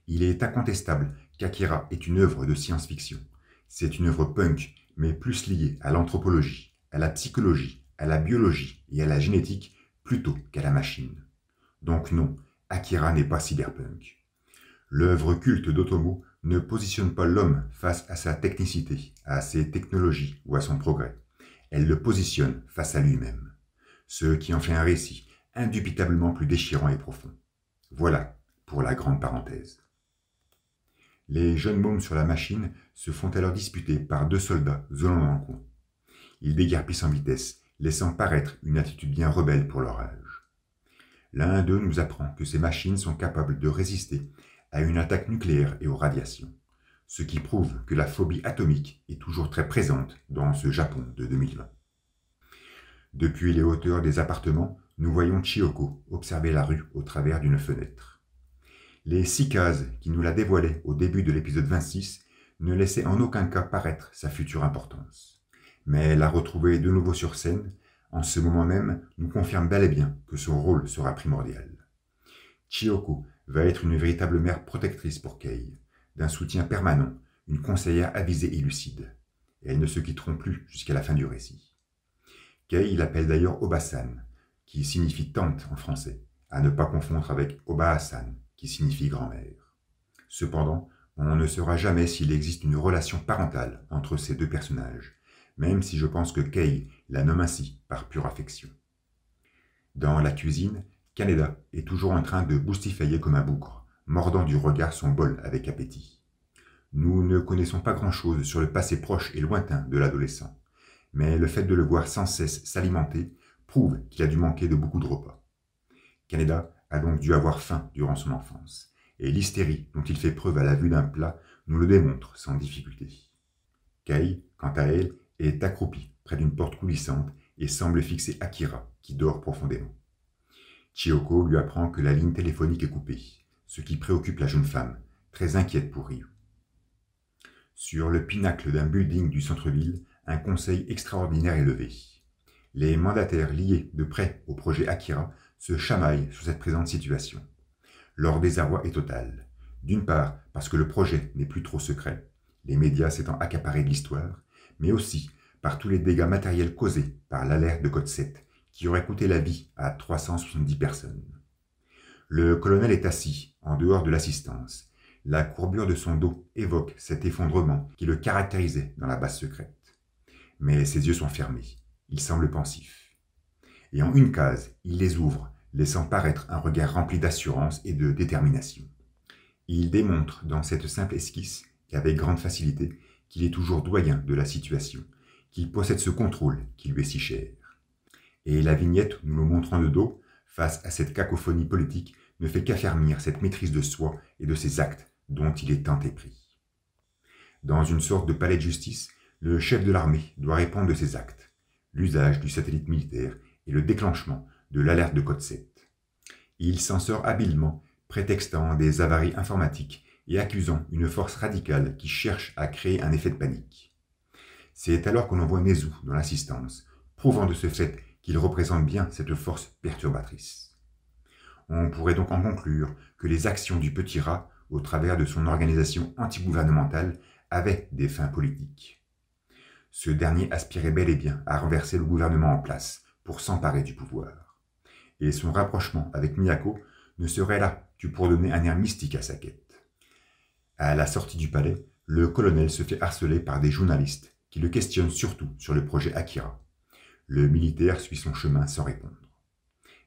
Il est incontestable qu'Akira est une œuvre de science-fiction. C'est une œuvre punk, mais plus liée à l'anthropologie, à la psychologie, à la biologie et à la génétique plutôt qu'à la machine. Donc non, Akira n'est pas cyberpunk. L'œuvre culte d'Otomo ne positionne pas l'homme face à sa technicité, à ses technologies ou à son progrès. Elle le positionne face à lui-même. Ce qui en fait un récit indubitablement plus déchirant et profond. Voilà pour la grande parenthèse. Les jeunes mômes sur la machine se font alors disputer par deux soldats zolant dans le coin. Ils déguerpissent en vitesse, laissant paraître une attitude bien rebelle pour leur âge. L'un d'eux nous apprend que ces machines sont capables de résister à une attaque nucléaire et aux radiations, ce qui prouve que la phobie atomique est toujours très présente dans ce Japon de 2020. Depuis les hauteurs des appartements, nous voyons Chiyoko observer la rue au travers d'une fenêtre. Les 6 cases qui nous la dévoilaient au début de l'épisode 26 ne laissaient en aucun cas paraître sa future importance. Mais la retrouver de nouveau sur scène, en ce moment même, nous confirme bel et bien que son rôle sera primordial. Chiyoko va être une véritable mère protectrice pour Kei, d'un soutien permanent, une conseillère avisée et lucide. Et elles ne se quitteront plus jusqu'à la fin du récit. Kei l'appelle d'ailleurs Oba-san, qui signifie tante en français, à ne pas confondre avec Oba-san, qui signifie grand-mère. Cependant, On ne saura jamais s'il existe une relation parentale entre ces deux personnages, même si je pense que Kay la nomme ainsi par pure affection. Dans la cuisine, Kaneda est toujours en train de boustifailler comme un bougre, mordant du regard son bol avec appétit. Nous ne connaissons pas grand-chose sur le passé proche et lointain de l'adolescent, mais le fait de le voir sans cesse s'alimenter prouve qu'il a dû manquer de beaucoup de repas. Kaneda a donc dû avoir faim durant son enfance, et l'hystérie dont il fait preuve à la vue d'un plat nous le démontre sans difficulté. Kay, quant à elle, est accroupie près d'une porte coulissante et semble fixer Akira, qui dort profondément. Chiyoko lui apprend que la ligne téléphonique est coupée, ce qui préoccupe la jeune femme, très inquiète pour Ryu. Sur le pinacle d'un building du centre-ville, un conseil extraordinaire est levé. Les mandataires liés de près au projet Akira se chamaillent sur cette présente situation. Leur désarroi est total. D'une part, parce que le projet n'est plus trop secret, les médias s'étant accaparés de l'histoire, mais aussi par tous les dégâts matériels causés par l'alerte de code 7, qui aurait coûté la vie à 370 personnes. Le colonel est assis, en dehors de l'assistance. La courbure de son dos évoque cet effondrement qui le caractérisait dans la base secrète. Mais ses yeux sont fermés. Il semble pensif. Et en une case, il les ouvre, laissant paraître un regard rempli d'assurance et de détermination. Il démontre dans cette simple esquisse, et avec grande facilité, qu'il est toujours doyen de la situation, qu'il possède ce contrôle qui lui est si cher. Et la vignette, nous le montrant de dos, face à cette cacophonie politique, ne fait qu'affermir cette maîtrise de soi et de ses actes dont il est tant épris. Dans une sorte de palais de justice, le chef de l'armée doit répondre de ses actes, l'usage du satellite militaire et le déclenchement de l'alerte de code 7. Il s'en sort habilement, prétextant des avaries informatiques et accusant une force radicale qui cherche à créer un effet de panique. C'est alors qu'on envoie Nezu dans l'assistance, prouvant de ce fait qu'il représente bien cette force perturbatrice. On pourrait donc en conclure que les actions du petit rat, au travers de son organisation antigouvernementale, avaient des fins politiques. Ce dernier aspirait bel et bien à renverser le gouvernement en place pour s'emparer du pouvoir. Et son rapprochement avec Miyako ne serait là que pour donner un air mystique à sa quête. À la sortie du palais, le colonel se fait harceler par des journalistes qui le questionnent surtout sur le projet Akira. Le militaire suit son chemin sans répondre.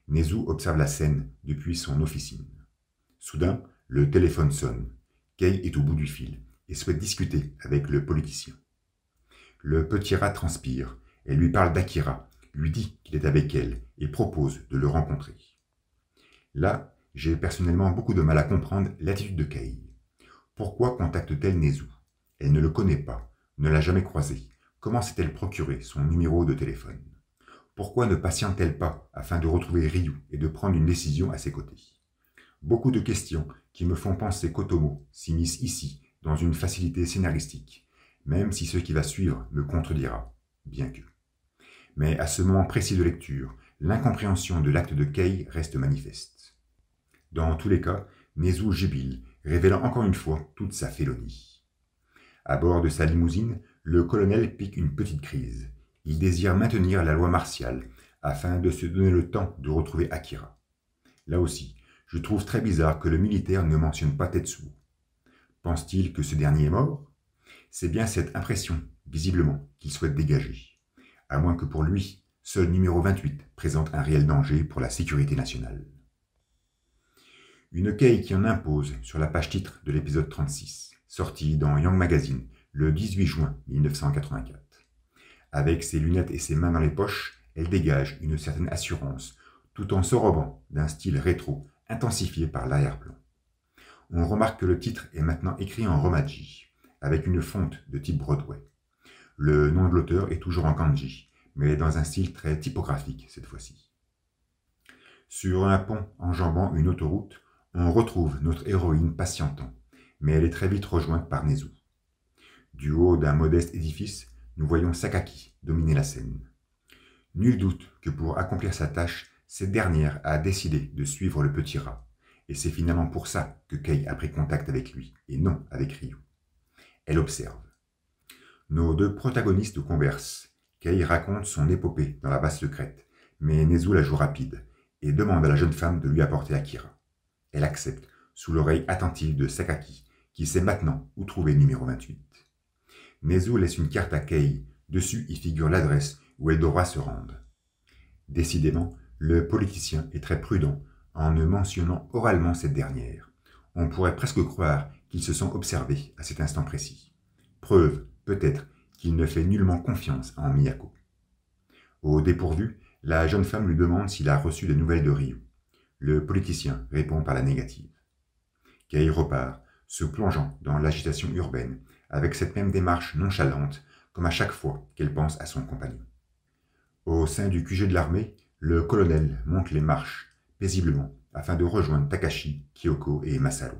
Nezu observe la scène depuis son officine. Soudain, le téléphone sonne. Kay est au bout du fil et souhaite discuter avec le politicien. Le petit rat transpire. Elle lui parle d'Akira, lui dit qu'il est avec elle et propose de le rencontrer. Là, j'ai personnellement beaucoup de mal à comprendre l'attitude de Kay. Pourquoi contacte-t-elle Nezu? Elle ne le connaît pas, ne l'a jamais croisé. Comment s'est-elle procuré son numéro de téléphone? Pourquoi ne patiente-t-elle pas afin de retrouver Ryu et de prendre une décision à ses côtés? Beaucoup de questions qui me font penser qu'Otomo s'immisce ici dans une facilité scénaristique, même si ce qui va suivre me contredira, bien que. Mais à ce moment précis de lecture, l'incompréhension de l'acte de Kay reste manifeste. Dans tous les cas, Nezu jubile, révélant encore une fois toute sa félonie. À bord de sa limousine, le colonel pique une petite crise. Il désire maintenir la loi martiale afin de se donner le temps de retrouver Akira. Là aussi, je trouve très bizarre que le militaire ne mentionne pas Tetsuo. Pense-t-il que ce dernier est mort? C'est bien cette impression, visiblement, qu'il souhaite dégager. À moins que pour lui, seul numéro 28 présente un réel danger pour la sécurité nationale. Une Kay qui en impose sur la page titre de l'épisode 36, sorti dans Young Magazine le 18 juin 1984. Avec ses lunettes et ses mains dans les poches, elle dégage une certaine assurance, tout en s'enrobant d'un style rétro, intensifié par l'arrière-plan. On remarque que le titre est maintenant écrit en romaji, avec une fonte de type Broadway. Le nom de l'auteur est toujours en kanji, mais dans un style très typographique cette fois-ci. Sur un pont enjambant une autoroute, on retrouve notre héroïne patientant, mais elle est très vite rejointe par Nezu. Du haut d'un modeste édifice, nous voyons Sakaki dominer la scène. Nul doute que pour accomplir sa tâche, cette dernière a décidé de suivre le petit rat, et c'est finalement pour ça que Kay a pris contact avec lui, et non avec Ryu. Elle observe. Nos deux protagonistes conversent. Kay raconte son épopée dans la base secrète, mais Nezu la joue rapide, et demande à la jeune femme de lui apporter Akira. Elle accepte, sous l'oreille attentive de Sakaki, qui sait maintenant où trouver le numéro 28. Nezu laisse une carte à Kei. Dessus y figure l'adresse où elle devra se rendre. Décidément, le politicien est très prudent en ne mentionnant oralement cette dernière. On pourrait presque croire qu'il se sent observé à cet instant précis. Preuve, peut-être, qu'il ne fait nullement confiance en Miyako. Au dépourvu, la jeune femme lui demande s'il a reçu des nouvelles de Ryu. Le politicien répond par la négative. Kei repart, se plongeant dans l'agitation urbaine, avec cette même démarche nonchalante, comme à chaque fois qu'elle pense à son compagnon. Au sein du QG de l'armée, le colonel monte les marches, paisiblement, afin de rejoindre Takashi, Kyoko et Masaru.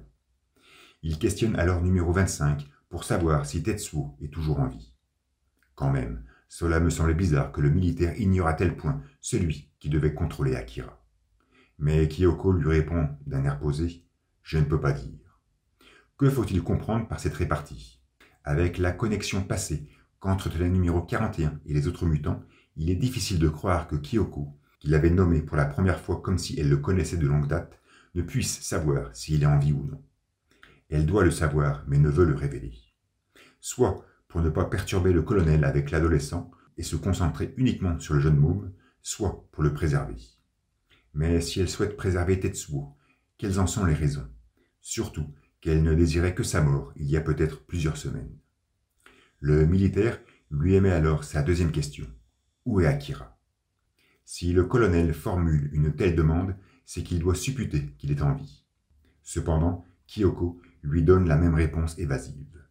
Il questionne alors numéro 25 pour savoir si Tetsuo est toujours en vie. Quand même, cela me semblait bizarre que le militaire ignore à tel point celui qui devait contrôler Akira. Mais Kyoko lui répond d'un air posé « Je ne peux pas dire ». Que faut-il comprendre par cette répartie? Avec la connexion passée qu'entretenaient le numéro 41 et les autres mutants, il est difficile de croire que Kyoko, qui l'avait nommé pour la première fois comme si elle le connaissait de longue date, ne puisse savoir s'il est en vie ou non. Elle doit le savoir, mais ne veut le révéler. Soit pour ne pas perturber le colonel avec l'adolescent et se concentrer uniquement sur le jeune môme, soit pour le préserver. Mais si elle souhaite préserver Tetsuo, quelles en sont les raisons? Surtout qu'elle ne désirait que sa mort il y a peut-être plusieurs semaines. Le militaire lui émet alors sa deuxième question. Où est Akira? Si le colonel formule une telle demande, c'est qu'il doit supputer qu'il est en vie. Cependant, Kyoko lui donne la même réponse évasive.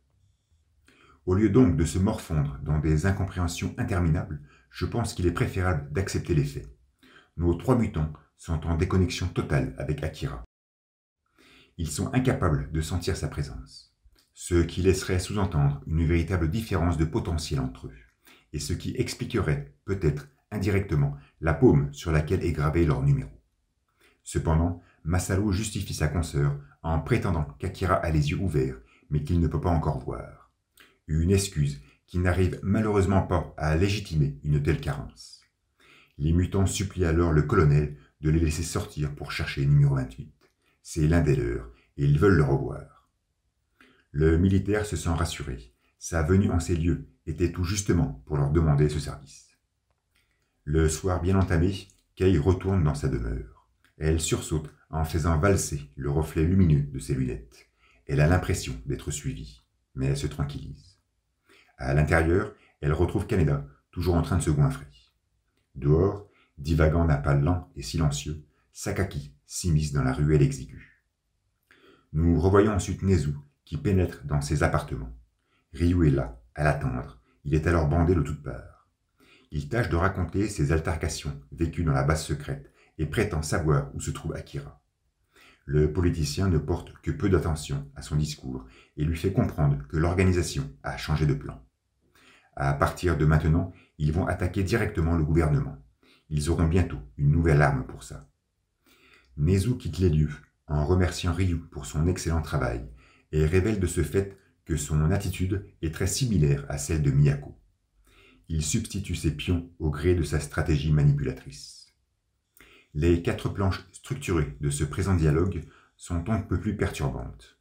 Au lieu donc de se morfondre dans des incompréhensions interminables, je pense qu'il est préférable d'accepter les faits. Nos trois mutants sont en déconnexion totale avec Akira. Ils sont incapables de sentir sa présence, ce qui laisserait sous-entendre une véritable différence de potentiel entre eux, et ce qui expliquerait, peut-être indirectement, la paume sur laquelle est gravé leur numéro. Cependant, Masaru justifie sa consoeur en prétendant qu'Akira a les yeux ouverts, mais qu'il ne peut pas encore voir. Une excuse qui n'arrive malheureusement pas à légitimer une telle carence. Les mutants supplient alors le colonel de les laisser sortir pour chercher le numéro 28. C'est l'un des leurs, et ils veulent le revoir. Le militaire se sent rassuré. Sa venue en ces lieux était tout justement pour leur demander ce service. Le soir bien entamé, Kei retourne dans sa demeure. Elle sursaute en faisant valser le reflet lumineux de ses lunettes. Elle a l'impression d'être suivie, mais elle se tranquillise. À l'intérieur, elle retrouve Kaneda, toujours en train de se goinfrer. Dehors, divagant d'un pas lent et silencieux, Sakaki s'immisce dans la ruelle exiguë. Nous revoyons ensuite Nezu, qui pénètre dans ses appartements. Ryu est là, à l'attendre. Il est alors bandé de toutes parts. Il tâche de raconter ses altercations vécues dans la base secrète et prétend savoir où se trouve Akira. Le politicien ne porte que peu d'attention à son discours et lui fait comprendre que l'organisation a changé de plan. À partir de maintenant, ils vont attaquer directement le gouvernement. Ils auront bientôt une nouvelle arme pour ça. Nezu quitte les lieux en remerciant Ryu pour son excellent travail et révèle de ce fait que son attitude est très similaire à celle de Miyako. Il substitue ses pions au gré de sa stratégie manipulatrice. Les 4 planches structurées de ce présent dialogue sont un peu plus perturbantes.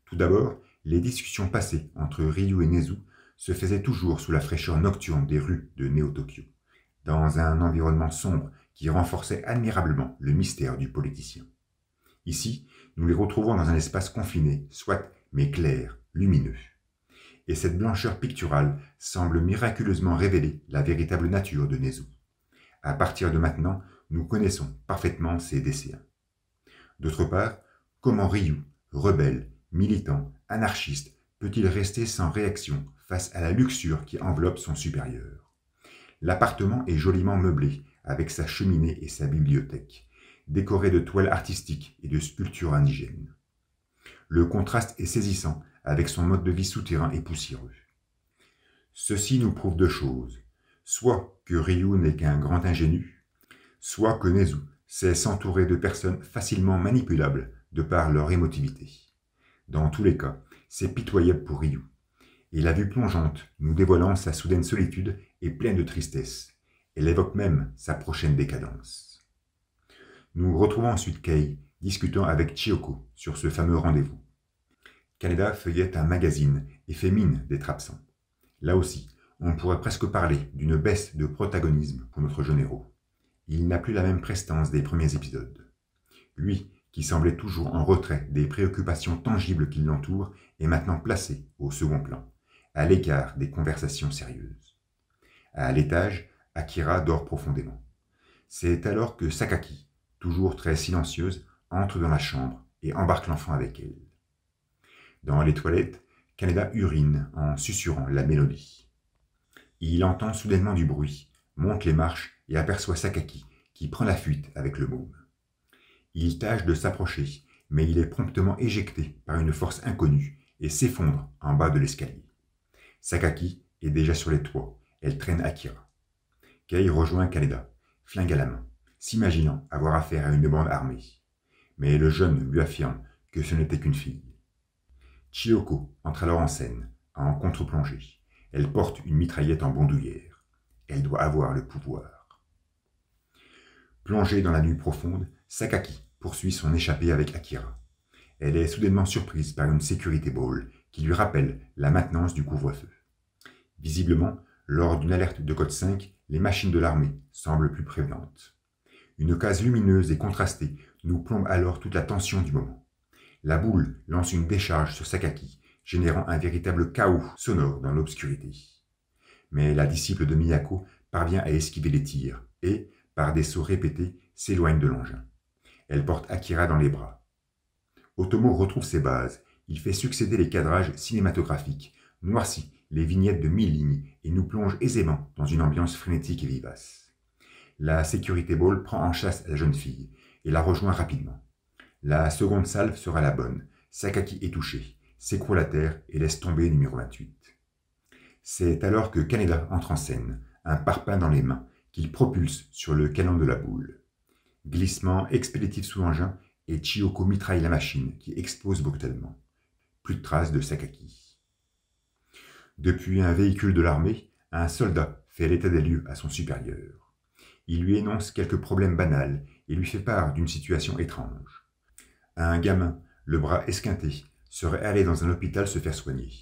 Tout d'abord, les discussions passées entre Ryu et Nezu se faisaient toujours sous la fraîcheur nocturne des rues de Néo-Tokyo, dans un environnement sombre qui renforçait admirablement le mystère du politicien. Ici, nous les retrouvons dans un espace confiné, soit mais clair, lumineux. Et cette blancheur picturale semble miraculeusement révéler la véritable nature de Nezu. À partir de maintenant, nous connaissons parfaitement ses desseins. D'autre part, comment Ryu, rebelle, militant, anarchiste, peut-il rester sans réaction face à la luxure qui enveloppe son supérieur? L'appartement est joliment meublé, avec sa cheminée et sa bibliothèque, décoré de toiles artistiques et de sculptures indigènes. Le contraste est saisissant avec son mode de vie souterrain et poussiéreux. Ceci nous prouve 2 choses, soit que Ryu n'est qu'un grand ingénu, soit que Nezu sait s'entourer de personnes facilement manipulables de par leur émotivité. Dans tous les cas, c'est pitoyable pour Ryu, et la vue plongeante nous dévoilant sa soudaine solitude est pleine de tristesse. Elle évoque même sa prochaine décadence. Nous retrouvons ensuite Kei discutant avec Chiyoko sur ce fameux rendez-vous. Kaneda feuillette un magazine et fait mine d'être absent. Là aussi, on pourrait presque parler d'une baisse de protagonisme pour notre jeune héros. Il n'a plus la même prestance des premiers épisodes. Lui, qui semblait toujours en retrait des préoccupations tangibles qui l'entourent, est maintenant placé au second plan, à l'écart des conversations sérieuses. À l'étage, Akira dort profondément. C'est alors que Sakaki, toujours très silencieuse, entre dans la chambre et embarque l'enfant avec elle. Dans les toilettes, Kaneda urine en susurrant la mélodie. Il entend soudainement du bruit, monte les marches et aperçoit Sakaki qui prend la fuite avec le môme. Il tâche de s'approcher, mais il est promptement éjecté par une force inconnue et s'effondre en bas de l'escalier. Sakaki est déjà sur les toits, elle traîne Akira. Kei rejoint Kaneda, flingue à la main, s'imaginant avoir affaire à une bande armée. Mais le jeune lui affirme que ce n'était qu'une fille. Chiyoko entre alors en scène, en contre-plongée. Elle porte une mitraillette en bandoulière. Elle doit avoir le pouvoir. Plongée dans la nuit profonde, Sakaki poursuit son échappée avec Akira. Elle est soudainement surprise par une security ball qui lui rappelle la maintenance du couvre-feu. Visiblement, lors d'une alerte de code 5, les machines de l'armée semblent plus prévenantes. Une case lumineuse et contrastée nous plombe alors toute la tension du moment. La boule lance une décharge sur Sakaki, générant un véritable chaos sonore dans l'obscurité. Mais la disciple de Miyako parvient à esquiver les tirs et, par des sauts répétés, s'éloigne de l'engin. Elle porte Akira dans les bras. Otomo retrouve ses bases. Il fait succéder les cadrages cinématographiques, noircit les vignettes de 1000 lignes et nous plonge aisément dans une ambiance frénétique et vivace. La Security Ball prend en chasse la jeune fille et la rejoint rapidement. La seconde salve sera la bonne. Sakaki est touché, s'écroule à terre et laisse tomber numéro 28. C'est alors que Kaneda entre en scène, un parpaing dans les mains, qu'il propulse sur le canon de la boule. Glissement expéditif sous engin et Chiyoko mitraille la machine qui explose brutalement. Plus de traces de Sakaki. Depuis un véhicule de l'armée, un soldat fait l'état des lieux à son supérieur. Il lui énonce quelques problèmes banals et lui fait part d'une situation étrange. Un gamin, le bras esquinté, serait allé dans un hôpital se faire soigner.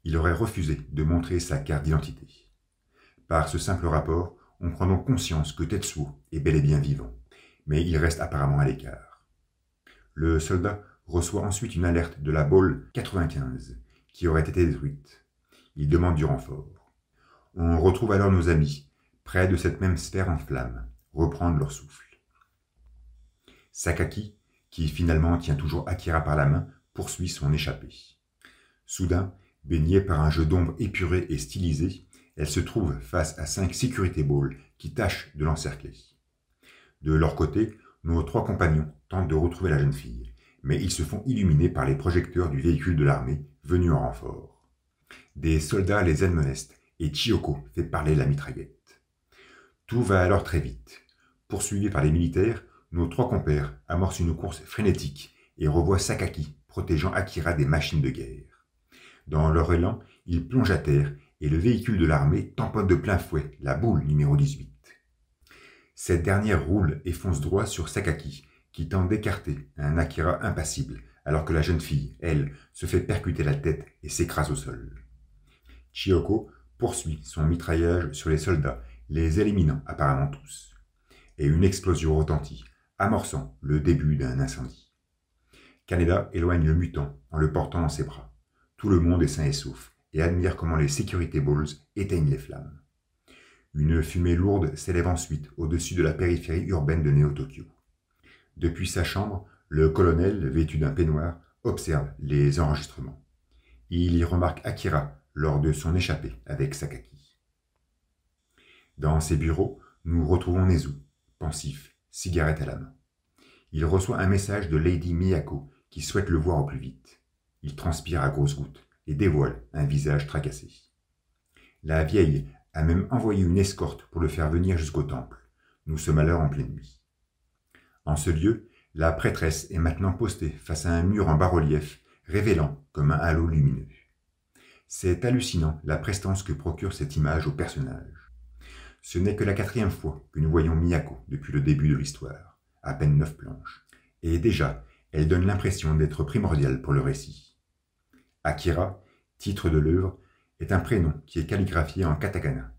Il aurait refusé de montrer sa carte d'identité. Par ce simple rapport, on prend donc conscience que Tetsuo est bel et bien vivant, mais il reste apparemment à l'écart. Le soldat reçoit ensuite une alerte de la Ball 95, qui aurait été détruite. Il demande du renfort. On retrouve alors nos amis, près de cette même sphère en flammes, reprendre leur souffle. Sakaki, qui finalement tient toujours Akira par la main, poursuit son échappée. Soudain, baignée par un jeu d'ombre épuré et stylisé, elle se trouve face à 5 security balls qui tâchent de l'encercler. De leur côté, nos 3 compagnons tentent de retrouver la jeune fille, mais ils se font illuminer par les projecteurs du véhicule de l'armée venu en renfort. Des soldats les admonestent et Chiyoko fait parler la mitraillette. Tout va alors très vite. Poursuivis par les militaires, nos 3 compères amorcent une course frénétique et revoient Sakaki protégeant Akira des machines de guerre. Dans leur élan, ils plongent à terre et le véhicule de l'armée tamponne de plein fouet la boule numéro 18. Cette dernière roule et fonce droit sur Sakaki, qui tente d'écarter un Akira impassible, alors que la jeune fille, elle, se fait percuter la tête et s'écrase au sol. Chiyoko poursuit son mitraillage sur les soldats, les éliminant apparemment tous. Et une explosion retentit, amorçant le début d'un incendie. Kaneda éloigne le mutant en le portant dans ses bras. Tout le monde est sain et sauf et admire comment les security balls éteignent les flammes. Une fumée lourde s'élève ensuite au-dessus de la périphérie urbaine de Néo-Tokyo. Depuis sa chambre, le colonel, vêtu d'un peignoir, observe les enregistrements. Il y remarque Akira lors de son échappée avec Sakaki. Dans ses bureaux, nous retrouvons Nezu, pensif, cigarette à la main. Il reçoit un message de Lady Miyako qui souhaite le voir au plus vite. Il transpire à grosses gouttes et dévoile un visage tracassé. La vieille a même envoyé une escorte pour le faire venir jusqu'au temple. Nous sommes alors en pleine nuit. En ce lieu, la prêtresse est maintenant postée face à un mur en bas-relief, révélant comme un halo lumineux. C'est hallucinant la prestance que procure cette image au personnage. Ce n'est que la 4e fois que nous voyons Miyako depuis le début de l'histoire, à peine 9 planches. Et déjà, elle donne l'impression d'être primordiale pour le récit. Akira, titre de l'œuvre, est un prénom qui est calligraphié en katakana.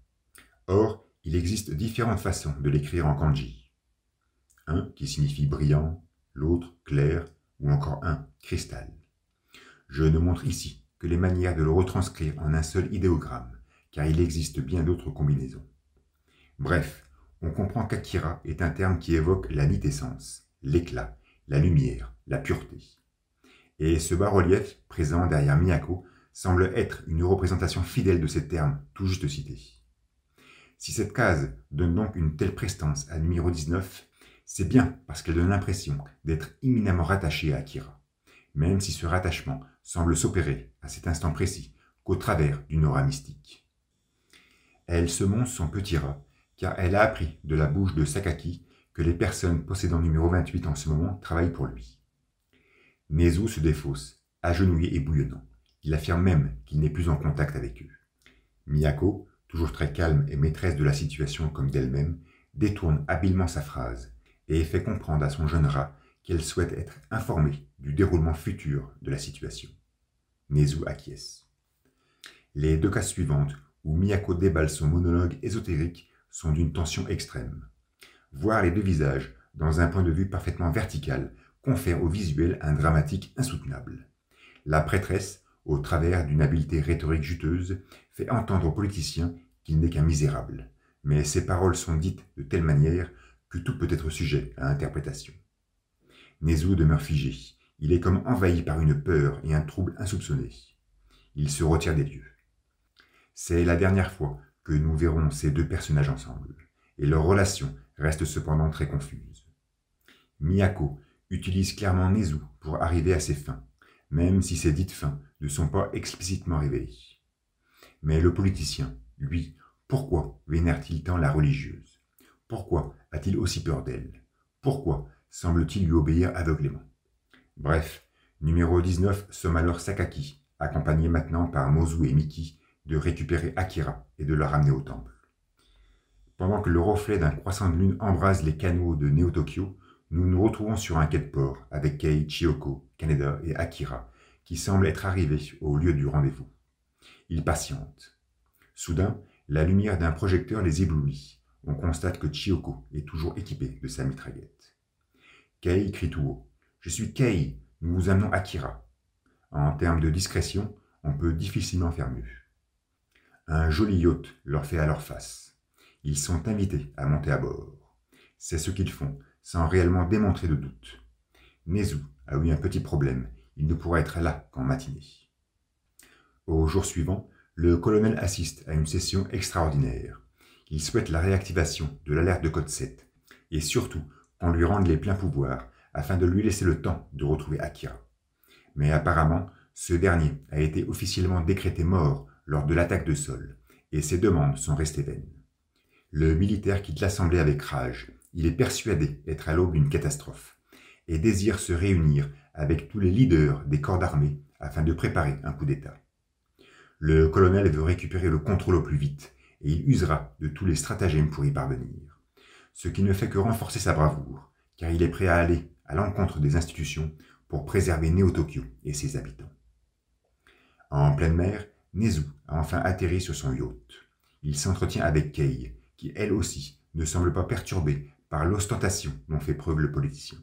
Or, il existe différentes façons de l'écrire en kanji. Un qui signifie brillant, l'autre clair, ou encore un cristal. Je ne montre ici que les manières de le retranscrire en un seul idéogramme, car il existe bien d'autres combinaisons. Bref, on comprend qu'Akira est un terme qui évoque la nitessence, l'éclat, la lumière, la pureté. Et ce bas-relief, présent derrière Miyako, semble être une représentation fidèle de ces termes tout juste cités. Si cette case donne donc une telle prestance à numéro 19, c'est bien parce qu'elle donne l'impression d'être éminemment rattachée à Akira, même si ce rattachement semble s'opérer à cet instant précis qu'au travers d'une aura mystique. Elle se montre son petit rat, car elle a appris de la bouche de Sakaki que les personnes possédant numéro 28 en ce moment travaillent pour lui. Nezu se défausse, agenouillé et bouillonnant. Il affirme même qu'il n'est plus en contact avec eux. Miyako, toujours très calme et maîtresse de la situation comme d'elle-même, détourne habilement sa phrase et fait comprendre à son jeune rat qu'elle souhaite être informée du déroulement futur de la situation. Nezu acquiesce. Les 2 cases suivantes, où Miyako déballe son monologue ésotérique, sont d'une tension extrême. Voir les 2 visages, dans un point de vue parfaitement vertical, confère au visuel un dramatique insoutenable. La prêtresse, au travers d'une habileté rhétorique juteuse, fait entendre aux politiciens qu'il n'est qu'un misérable, mais ses paroles sont dites de telle manière que tout peut être sujet à interprétation. Nezu demeure figé, il est comme envahi par une peur et un trouble insoupçonné. Il se retire des lieux. C'est la dernière fois que nous verrons ces 2 personnages ensemble, et leur relation reste cependant très confuse. Miyako utilise clairement Nezu pour arriver à ses fins, même si ces dites fins ne sont pas explicitement révélées. Mais le politicien, lui, pourquoi vénère-t-il tant la religieuse? Pourquoi a-t-il aussi peur d'elle? Pourquoi semble-t-il lui obéir aveuglément? Bref, numéro 19 somme alors Sakaki, accompagné maintenant par Mozu et Miki, de récupérer Akira et de le ramener au temple. Pendant que le reflet d'un croissant de lune embrase les canaux de Neo-Tokyo, nous nous retrouvons sur un quai de port avec Kei, Chiyoko, Kaneda et Akira, qui semblent être arrivés au lieu du rendez-vous. Ils patientent. Soudain, la lumière d'un projecteur les éblouit. On constate que Chiyoko est toujours équipée de sa mitraillette. Kei crie tout haut. « Je suis Kei, nous vous amenons Akira. » En termes de discrétion, on peut difficilement faire mieux. Un joli yacht leur fait alors face. Ils sont invités à monter à bord. C'est ce qu'ils font, sans réellement démontrer de doute. Nezu a eu un petit problème, il ne pourra être là qu'en matinée. Au jour suivant, le colonel assiste à une session extraordinaire. Il souhaite la réactivation de l'alerte de code 7, et surtout qu'on lui rende les pleins pouvoirs, afin de lui laisser le temps de retrouver Akira. Mais apparemment, ce dernier a été officiellement décrété mort lors de l'attaque de sol, et ses demandes sont restées vaines. Le militaire quitte l'assemblée avec rage. Il est persuadé être à l'aube d'une catastrophe et désire se réunir avec tous les leaders des corps d'armée afin de préparer un coup d'État. Le colonel veut récupérer le contrôle au plus vite et il usera de tous les stratagèmes pour y parvenir, ce qui ne fait que renforcer sa bravoure, car il est prêt à aller à l'encontre des institutions pour préserver Neo-Tokyo et ses habitants. En pleine mer, Nezu a enfin atterri sur son yacht. Il s'entretient avec Kei, qui elle aussi ne semble pas perturbée par l'ostentation dont fait preuve le politicien.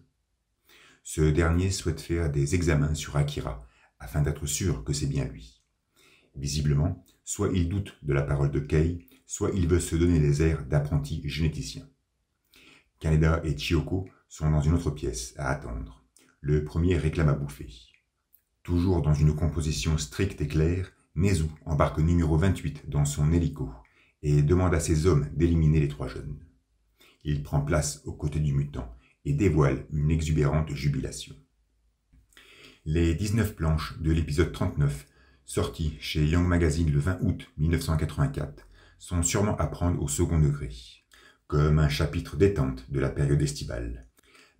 Ce dernier souhaite faire des examens sur Akira afin d'être sûr que c'est bien lui. Visiblement, soit il doute de la parole de Kei, soit il veut se donner les airs d'apprenti généticien. Kaneda et Chiyoko sont dans une autre pièce à attendre. Le premier réclame à bouffer. Toujours dans une composition stricte et claire, Nezu embarque numéro 28 dans son hélico et demande à ses hommes d'éliminer les 3 jeunes. Il prend place aux côtés du mutant et dévoile une exubérante jubilation. Les 19 planches de l'épisode 39, sorti chez Young Magazine le 20 août 1984, sont sûrement à prendre au second degré, comme un chapitre détente de la période estivale,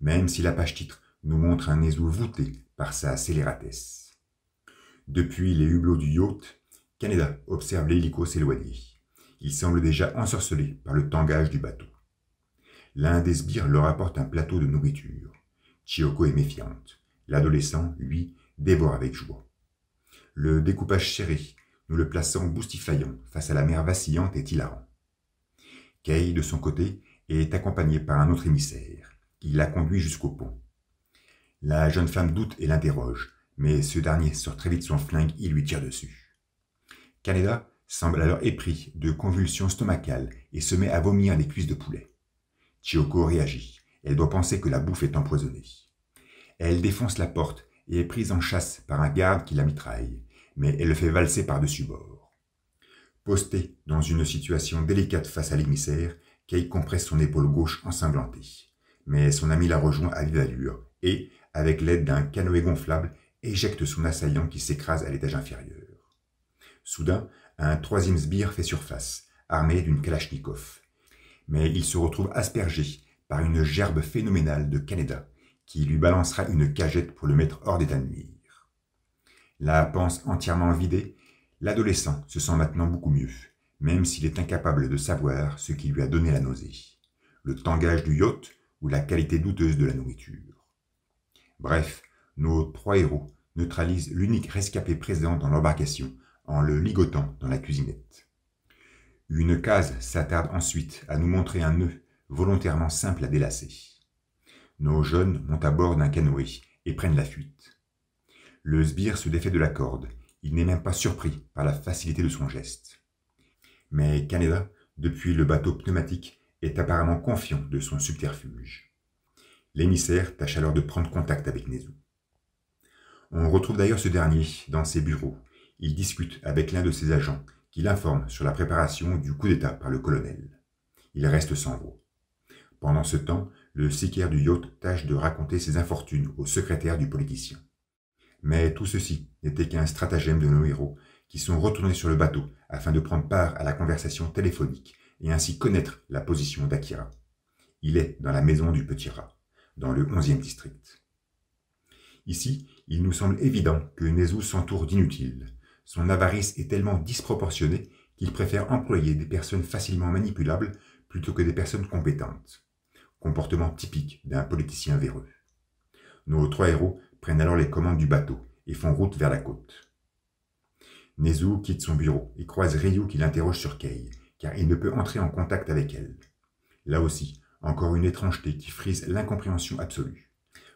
même si la page titre nous montre un Nezu voûté par sa scélératesse. Depuis les hublots du yacht, Kaneda observe l'hélico s'éloigner. Il semble déjà ensorcelé par le tangage du bateau. L'un des sbires leur apporte un plateau de nourriture. Chiyoko est méfiante. L'adolescent, lui, dévore avec joie. Le découpage serré, nous le plaçant boustifaillant face à la mer vacillante est hilarant. Kay, de son côté, est accompagné par un autre émissaire. Il la conduit jusqu'au pont. La jeune femme doute et l'interroge, mais ce dernier sort très vite son flingue et lui tire dessus. Kaneda semble alors épris de convulsions stomacales et se met à vomir des cuisses de poulet. Chiyoko réagit. Elle doit penser que la bouffe est empoisonnée. Elle défonce la porte et est prise en chasse par un garde qui la mitraille, mais elle le fait valser par-dessus bord. Postée dans une situation délicate face à l'émissaire, Kay compresse son épaule gauche ensanglantée. Mais son ami la rejoint à vive allure et, avec l'aide d'un canoë gonflable, éjecte son assaillant qui s'écrase à l'étage inférieur. Soudain, un troisième sbire fait surface, armé d'une kalachnikov. Mais il se retrouve aspergé par une gerbe phénoménale de Kaneda, qui lui balancera une cagette pour le mettre hors d'état de nuire. La panse entièrement vidée, l'adolescent se sent maintenant beaucoup mieux, même s'il est incapable de savoir ce qui lui a donné la nausée, le tangage du yacht ou la qualité douteuse de la nourriture. Bref, nos trois héros neutralisent l'unique rescapé présent dans l'embarcation en le ligotant dans la cuisinette. Une case s'attarde ensuite à nous montrer un nœud volontairement simple à délacer. Nos jeunes montent à bord d'un canoë et prennent la fuite. Le sbire se défait de la corde, il n'est même pas surpris par la facilité de son geste. Mais Kaneda, depuis le bateau pneumatique, est apparemment confiant de son subterfuge. L'émissaire tâche alors de prendre contact avec Nezu. On retrouve d'ailleurs ce dernier dans ses bureaux. Il discute avec l'un de ses agents qui l'informe sur la préparation du coup d'État par le colonel. Il reste sans voix. Pendant ce temps, le sicaire du yacht tâche de raconter ses infortunes au secrétaire du politicien. Mais tout ceci n'était qu'un stratagème de nos héros qui sont retournés sur le bateau afin de prendre part à la conversation téléphonique et ainsi connaître la position d'Akira. Il est dans la maison du Petit Rat, dans le 11e district. Ici, il nous semble évident que Nezu s'entoure d'inutiles. Son avarice est tellement disproportionnée qu'il préfère employer des personnes facilement manipulables plutôt que des personnes compétentes. Comportement typique d'un politicien véreux. Nos trois héros prennent alors les commandes du bateau et font route vers la côte. Nezu quitte son bureau et croise Ryu qui l'interroge sur Kay, car il ne peut entrer en contact avec elle. Là aussi, encore une étrangeté qui frise l'incompréhension absolue.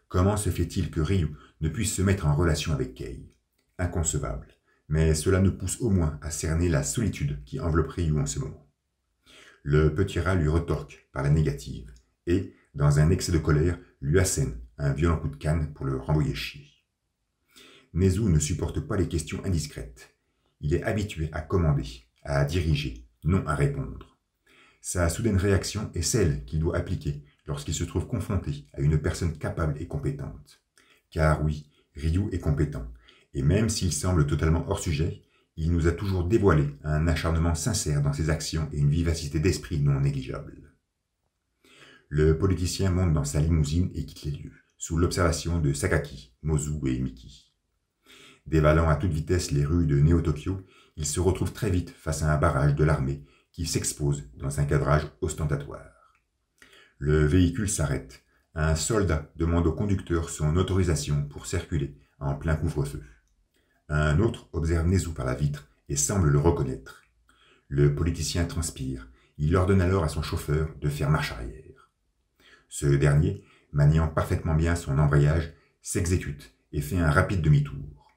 Comment se fait-il que Ryu ne puisse se mettre en relation avec Kay? Inconcevable, mais cela nous pousse au moins à cerner la solitude qui enveloppe Ryu en ce moment. Le petit rat lui retorque par la négative et, dans un excès de colère, lui assène un violent coup de canne pour le renvoyer chier. Nezu ne supporte pas les questions indiscrètes. Il est habitué à commander, à diriger, non à répondre. Sa soudaine réaction est celle qu'il doit appliquer lorsqu'il se trouve confronté à une personne capable et compétente. Car oui, Ryu est compétent, et même s'il semble totalement hors sujet, il nous a toujours dévoilé un acharnement sincère dans ses actions et une vivacité d'esprit non négligeable. Le politicien monte dans sa limousine et quitte les lieux, sous l'observation de Sakaki, Mozu et Miki. Dévalant à toute vitesse les rues de Néo-Tokyo, il se retrouve très vite face à un barrage de l'armée qui s'expose dans un cadrage ostentatoire. Le véhicule s'arrête. Un soldat demande au conducteur son autorisation pour circuler en plein couvre-feu. Un autre observe Nezu par la vitre et semble le reconnaître. Le politicien transpire. Il ordonne alors à son chauffeur de faire marche arrière. Ce dernier, maniant parfaitement bien son embrayage, s'exécute et fait un rapide demi-tour.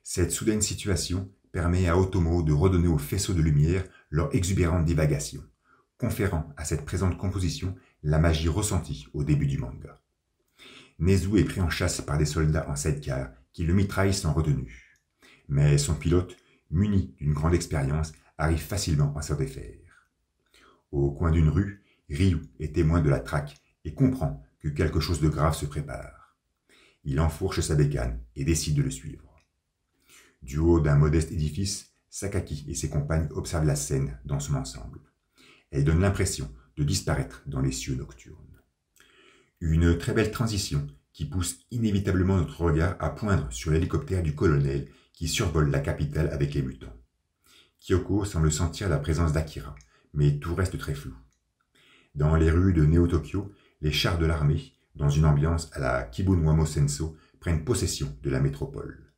Cette soudaine situation permet à Otomo de redonner aux faisceaux de lumière leur exubérante divagation, conférant à cette présente composition la magie ressentie au début du manga. Nezu est pris en chasse par des soldats en sidecar qui le mitraillent sans retenue. Mais son pilote, muni d'une grande expérience, arrive facilement à s'en défaire. Au coin d'une rue, Ryu est témoin de la traque et comprend que quelque chose de grave se prépare. Il enfourche sa bécane et décide de le suivre. Du haut d'un modeste édifice, Sakaki et ses compagnes observent la scène dans son ensemble. Elle donne l'impression de disparaître dans les cieux nocturnes. Une très belle transition qui pousse inévitablement notre regard à poindre sur l'hélicoptère du colonel qui survole la capitale avec les mutants. Kyoko semble sentir la présence d'Akira, mais tout reste très flou. Dans les rues de Néo-Tokyo, les chars de l'armée, dans une ambiance à la Kibunwamo Senso, prennent possession de la métropole.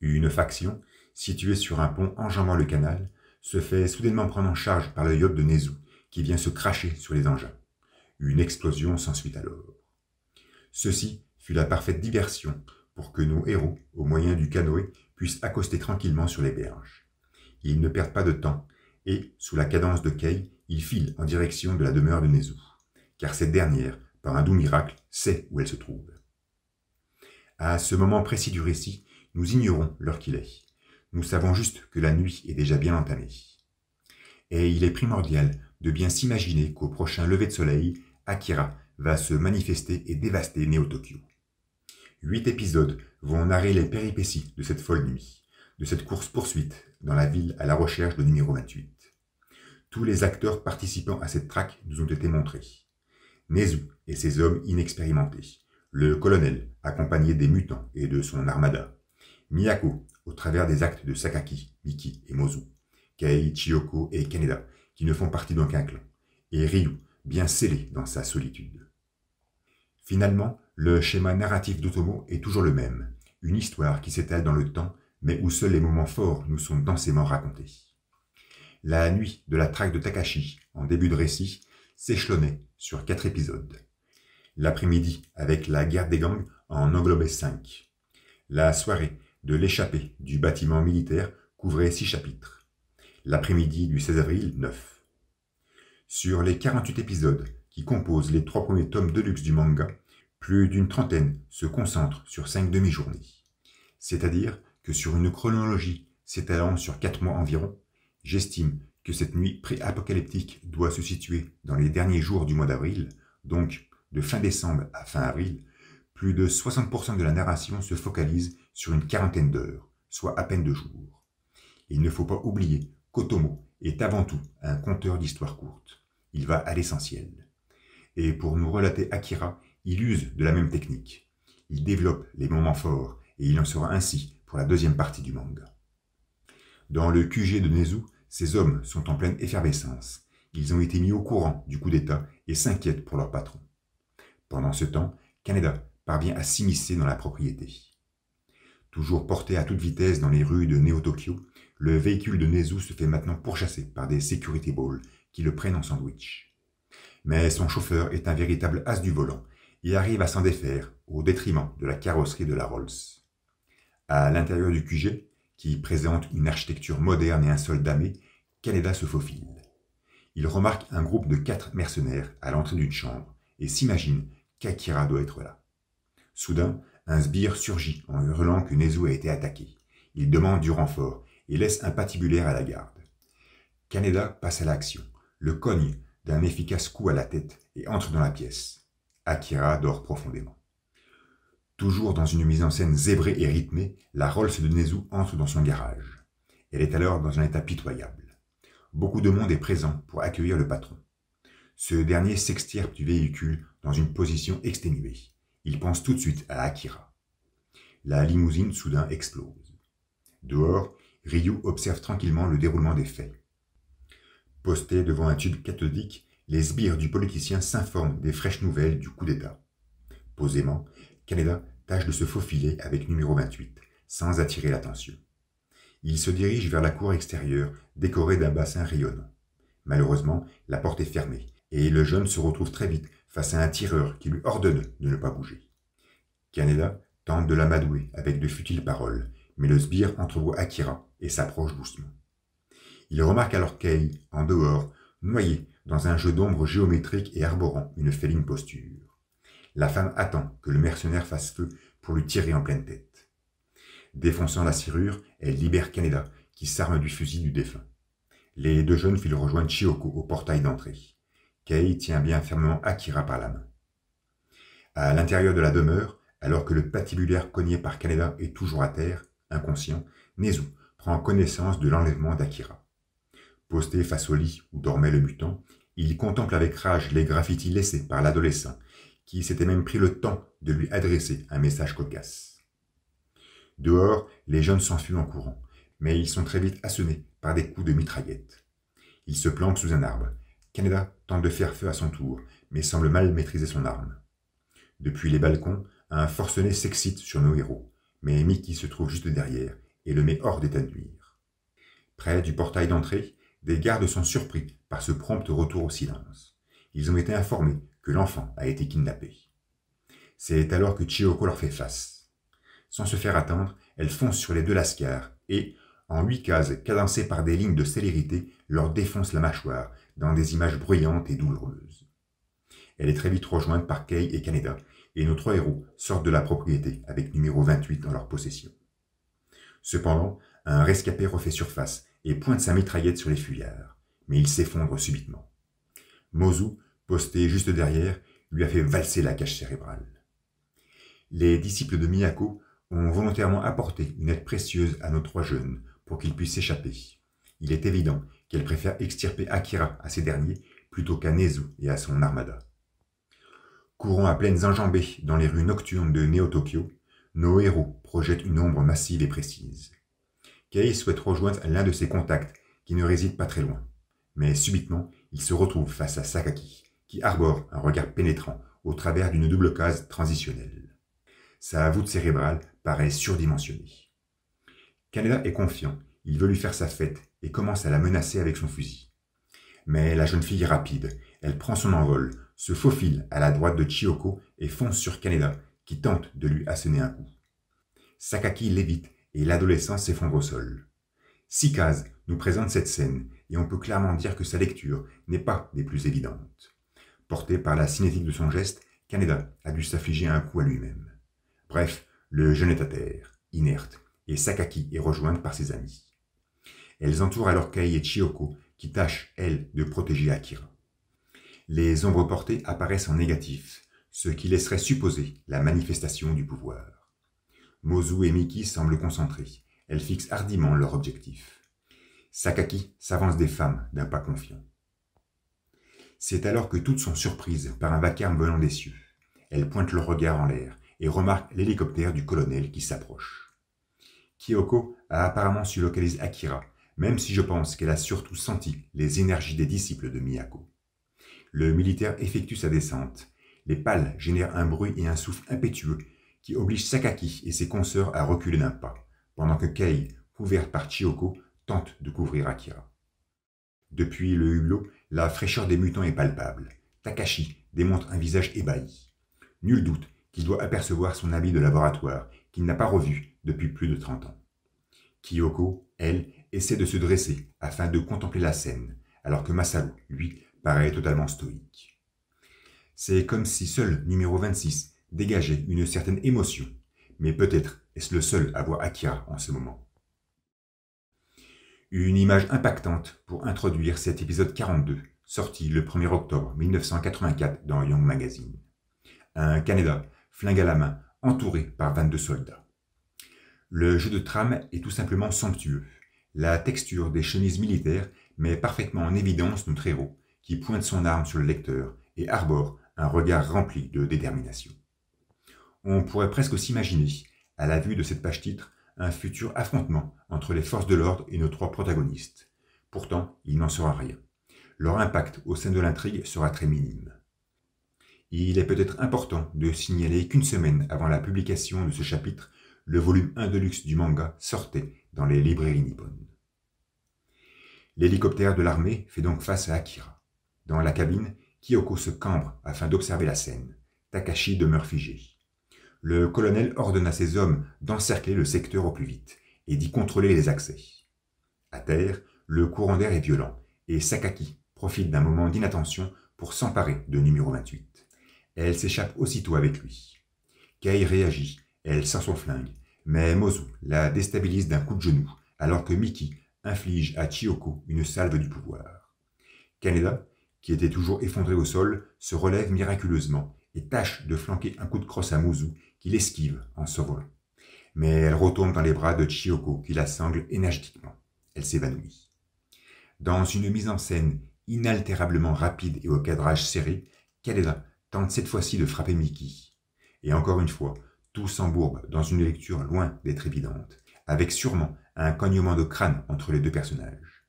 Une faction, située sur un pont enjambant le canal, se fait soudainement prendre en charge par le yacht de Nezu, qui vient se cracher sur les engins. Une explosion s'ensuit alors. Ceci fut la parfaite diversion pour que nos héros, au moyen du canoë, puissent accoster tranquillement sur les berges. Ils ne perdent pas de temps, et, sous la cadence de Kei, ils filent en direction de la demeure de Nezu, car cette dernière, par un doux miracle, sait où elle se trouve. À ce moment précis du récit, nous ignorons l'heure qu'il est. Nous savons juste que la nuit est déjà bien entamée. Et il est primordial de bien s'imaginer qu'au prochain lever de soleil, Akira va se manifester et dévaster Néo-Tokyo. 8 épisodes vont narrer les péripéties de cette folle nuit, de cette course-poursuite dans la ville à la recherche de numéro 28. Tous les acteurs participant à cette traque nous ont été montrés. Nezu et ses hommes inexpérimentés, le colonel accompagné des mutants et de son armada, Miyako au travers des actes de Sakaki, Miki et Mozu, Kei, Chiyoko et Kaneda qui ne font partie d'aucun clan, et Ryu bien scellé dans sa solitude. Finalement, le schéma narratif d'Otomo est toujours le même, une histoire qui s'étale dans le temps, mais où seuls les moments forts nous sont densément racontés. La nuit de la traque de Takashi, en début de récit, s'échelonnait sur 4 épisodes. L'après-midi, avec la guerre des gangs, en englobait 5. La soirée de l'échappée du bâtiment militaire couvrait 6 chapitres. L'après-midi du 16 avril, 9. Sur les 48 épisodes qui composent les 3 premiers tomes de luxe du manga, plus d'une trentaine se concentrent sur 5 demi-journées. C'est-à-dire que sur une chronologie s'étalant sur 4 mois environ, j'estime que cette nuit pré-apocalyptique doit se situer dans les derniers jours du mois d'avril, donc de fin décembre à fin avril. Plus de 60% de la narration se focalise sur une quarantaine d'heures, soit à peine 2 jours. Il ne faut pas oublier qu'Otomo est avant tout un conteur d'histoires courtes. Il va à l'essentiel. Et pour nous relater Akira, il use de la même technique. Il développe les moments forts et il en sera ainsi pour la deuxième partie du manga. Dans le QG de Nezu, ces hommes sont en pleine effervescence. Ils ont été mis au courant du coup d'État et s'inquiètent pour leur patron. Pendant ce temps, Kaneda parvient à s'immiscer dans la propriété. Toujours porté à toute vitesse dans les rues de Néo-Tokyo, le véhicule de Nezu se fait maintenant pourchasser par des security balls qui le prennent en sandwich. Mais son chauffeur est un véritable as du volant et arrive à s'en défaire au détriment de la carrosserie de la Rolls. À l'intérieur du QG, qui présente une architecture moderne et un sol damé, Kaneda se faufile. Il remarque un groupe de 4 mercenaires à l'entrée d'une chambre et s'imagine qu'Akira doit être là. Soudain, un sbire surgit en hurlant que Nezu a été attaqué. Il demande du renfort et laisse un patibulaire à la garde. Kaneda passe à l'action, le cogne d'un efficace coup à la tête et entre dans la pièce. Akira dort profondément. Toujours dans une mise en scène zébrée et rythmée, la Rolls de Nezu entre dans son garage. Elle est alors dans un état pitoyable. Beaucoup de monde est présent pour accueillir le patron. Ce dernier s'extirpe du véhicule dans une position exténuée. Il pense tout de suite à Akira. La limousine soudain explose. Dehors, Ryu observe tranquillement le déroulement des faits. Postés devant un tube cathodique, les sbires du politicien s'informent des fraîches nouvelles du coup d'État. Posément, Kaneda tâche de se faufiler avec numéro 28, sans attirer l'attention. Il se dirige vers la cour extérieure, décorée d'un bassin rayonnant. Malheureusement, la porte est fermée, et le jeune se retrouve très vite face à un tireur qui lui ordonne de ne pas bouger. Kaneda tente de l'amadouer avec de futiles paroles, mais le sbire entrevoit Akira et s'approche doucement. Il remarque alors Kei, en dehors, noyé dans un jeu d'ombre géométrique et arborant une féline posture. La femme attend que le mercenaire fasse feu pour lui tirer en pleine tête. Défonçant la serrure, elle libère Kaneda, qui s'arme du fusil du défunt. Les 2 jeunes filles rejoignent Chiyoko au portail d'entrée. Kei tient bien fermement Akira par la main. À l'intérieur de la demeure, alors que le patibulaire cogné par Kaneda est toujours à terre, inconscient, Nezu prend connaissance de l'enlèvement d'Akira. Posté face au lit où dormait le mutant, il contemple avec rage les graffitis laissés par l'adolescent, qui s'était même pris le temps de lui adresser un message cocasse. Dehors, les jeunes s'enfuient en courant, mais ils sont très vite assommés par des coups de mitraillette. Ils se planquent sous un arbre. Kaneda tente de faire feu à son tour, mais semble mal maîtriser son arme. Depuis les balcons, un forcené s'excite sur nos héros, mais Miki se trouve juste derrière et le met hors d'état de nuire. Près du portail d'entrée, des gardes sont surpris par ce prompt retour au silence. Ils ont été informés que l'enfant a été kidnappé. C'est alors que Chiyoko leur fait face. Sans se faire attendre, elle fonce sur les deux lascars et, en 8 cases cadencées par des lignes de célérité, leur défonce la mâchoire dans des images bruyantes et douloureuses. Elle est très vite rejointe par Kei et Kaneda, et nos 3 héros sortent de la propriété avec numéro 28 en leur possession. Cependant, un rescapé refait surface et pointe sa mitraillette sur les fuyards, mais il s'effondre subitement. Mozu, posté juste derrière, lui a fait valser la cage cérébrale. Les disciples de Miyako ont volontairement apporté une aide précieuse à nos 3 jeunes pour qu'ils puissent s'échapper. Il est évident qu'elle préfère extirper Akira à ces derniers plutôt qu'à Nezu et à son armada. Courant à pleines enjambées dans les rues nocturnes de Neo-Tokyo, nos héros projettent une ombre massive et précise. Kei souhaite rejoindre l'un de ses contacts qui ne réside pas très loin. Mais subitement, il se retrouve face à Sakaki, qui arbore un regard pénétrant au travers d'une double case transitionnelle. Sa voûte cérébrale paraît surdimensionnée. Kaneda est confiant, il veut lui faire sa fête et commence à la menacer avec son fusil. Mais la jeune fille est rapide, elle prend son envol, se faufile à la droite de Chiyoko et fonce sur Kaneda, qui tente de lui asséner un coup. Sakaki l'évite et l'adolescent s'effondre au sol. 6 cases nous présentent cette scène et on peut clairement dire que sa lecture n'est pas des plus évidentes. Porté par la cinétique de son geste, Kaneda a dû s'affliger un coup à lui-même. Bref, le jeune est à terre, inerte, et Sakaki est rejointe par ses amis. Elles entourent alors Kei et Chiyoko, qui tâchent, elles, de protéger Akira. Les ombres portées apparaissent en négatif, ce qui laisserait supposer la manifestation du pouvoir. Mozu et Miki semblent concentrés, elles fixent hardiment leur objectif. Sakaki s'avance des femmes d'un pas confiant. C'est alors que toutes sont surprises par un vacarme venant des cieux. Elles pointent leur regard en l'air et remarquent l'hélicoptère du colonel qui s'approche. Kyoko a apparemment su localiser Akira, même si je pense qu'elle a surtout senti les énergies des disciples de Miyako. Le militaire effectue sa descente. Les pales génèrent un bruit et un souffle impétueux qui obligent Sakaki et ses consoeurs à reculer d'un pas, pendant que Kei, couverte par Chiyoko, tente de couvrir Akira. Depuis le hublot, la fraîcheur des mutants est palpable. Takashi démontre un visage ébahi. Nul doute qu'il doit apercevoir son habit de laboratoire, qu'il n'a pas revu depuis plus de 30 ans. Kyoko, elle, essaie de se dresser afin de contempler la scène, alors que Masaru, lui, paraît totalement stoïque. C'est comme si seul numéro 26 dégageait une certaine émotion, mais peut-être est-ce le seul à voir Akira en ce moment. Une image impactante pour introduire cet épisode 42, sorti le 1er octobre 1984 dans Young Magazine. Un Kaneda, flingue à la main, entouré par 22 soldats. Le jeu de trame est tout simplement somptueux. La texture des chemises militaires met parfaitement en évidence notre héros, qui pointe son arme sur le lecteur et arbore un regard rempli de détermination. On pourrait presque s'imaginer, à la vue de cette page-titre, un futur affrontement entre les forces de l'ordre et nos 3 protagonistes. Pourtant, il n'en sera rien. Leur impact au sein de l'intrigue sera très minime. Il est peut-être important de signaler qu'une semaine avant la publication de ce chapitre, le volume 1 de luxe du manga sortait dans les librairies nippones. L'hélicoptère de l'armée fait donc face à Akira. Dans la cabine, Kyoko se cambre afin d'observer la scène. Takashi demeure figé. Le colonel ordonne à ses hommes d'encercler le secteur au plus vite et d'y contrôler les accès. À terre, le courant d'air est violent et Sakaki profite d'un moment d'inattention pour s'emparer de numéro 28. Elle s'échappe aussitôt avec lui. Kei réagit, elle sort son flingue, mais Mozu la déstabilise d'un coup de genou alors que Miki inflige à Chiyoko une salve du pouvoir. Kaneda, qui était toujours effondré au sol, se relève miraculeusement et tâche de flanquer un coup de crosse à Mozu qui l'esquive en s'envolant. Mais elle retombe dans les bras de Chiyoko qui la sangle énergiquement. Elle s'évanouit. Dans une mise en scène inaltérablement rapide et au cadrage serré, Kaneda tente cette fois-ci de frapper Miki. Et encore une fois, tout s'embourbe dans une lecture loin d'être évidente, avec sûrement un cognement de crâne entre les 2 personnages.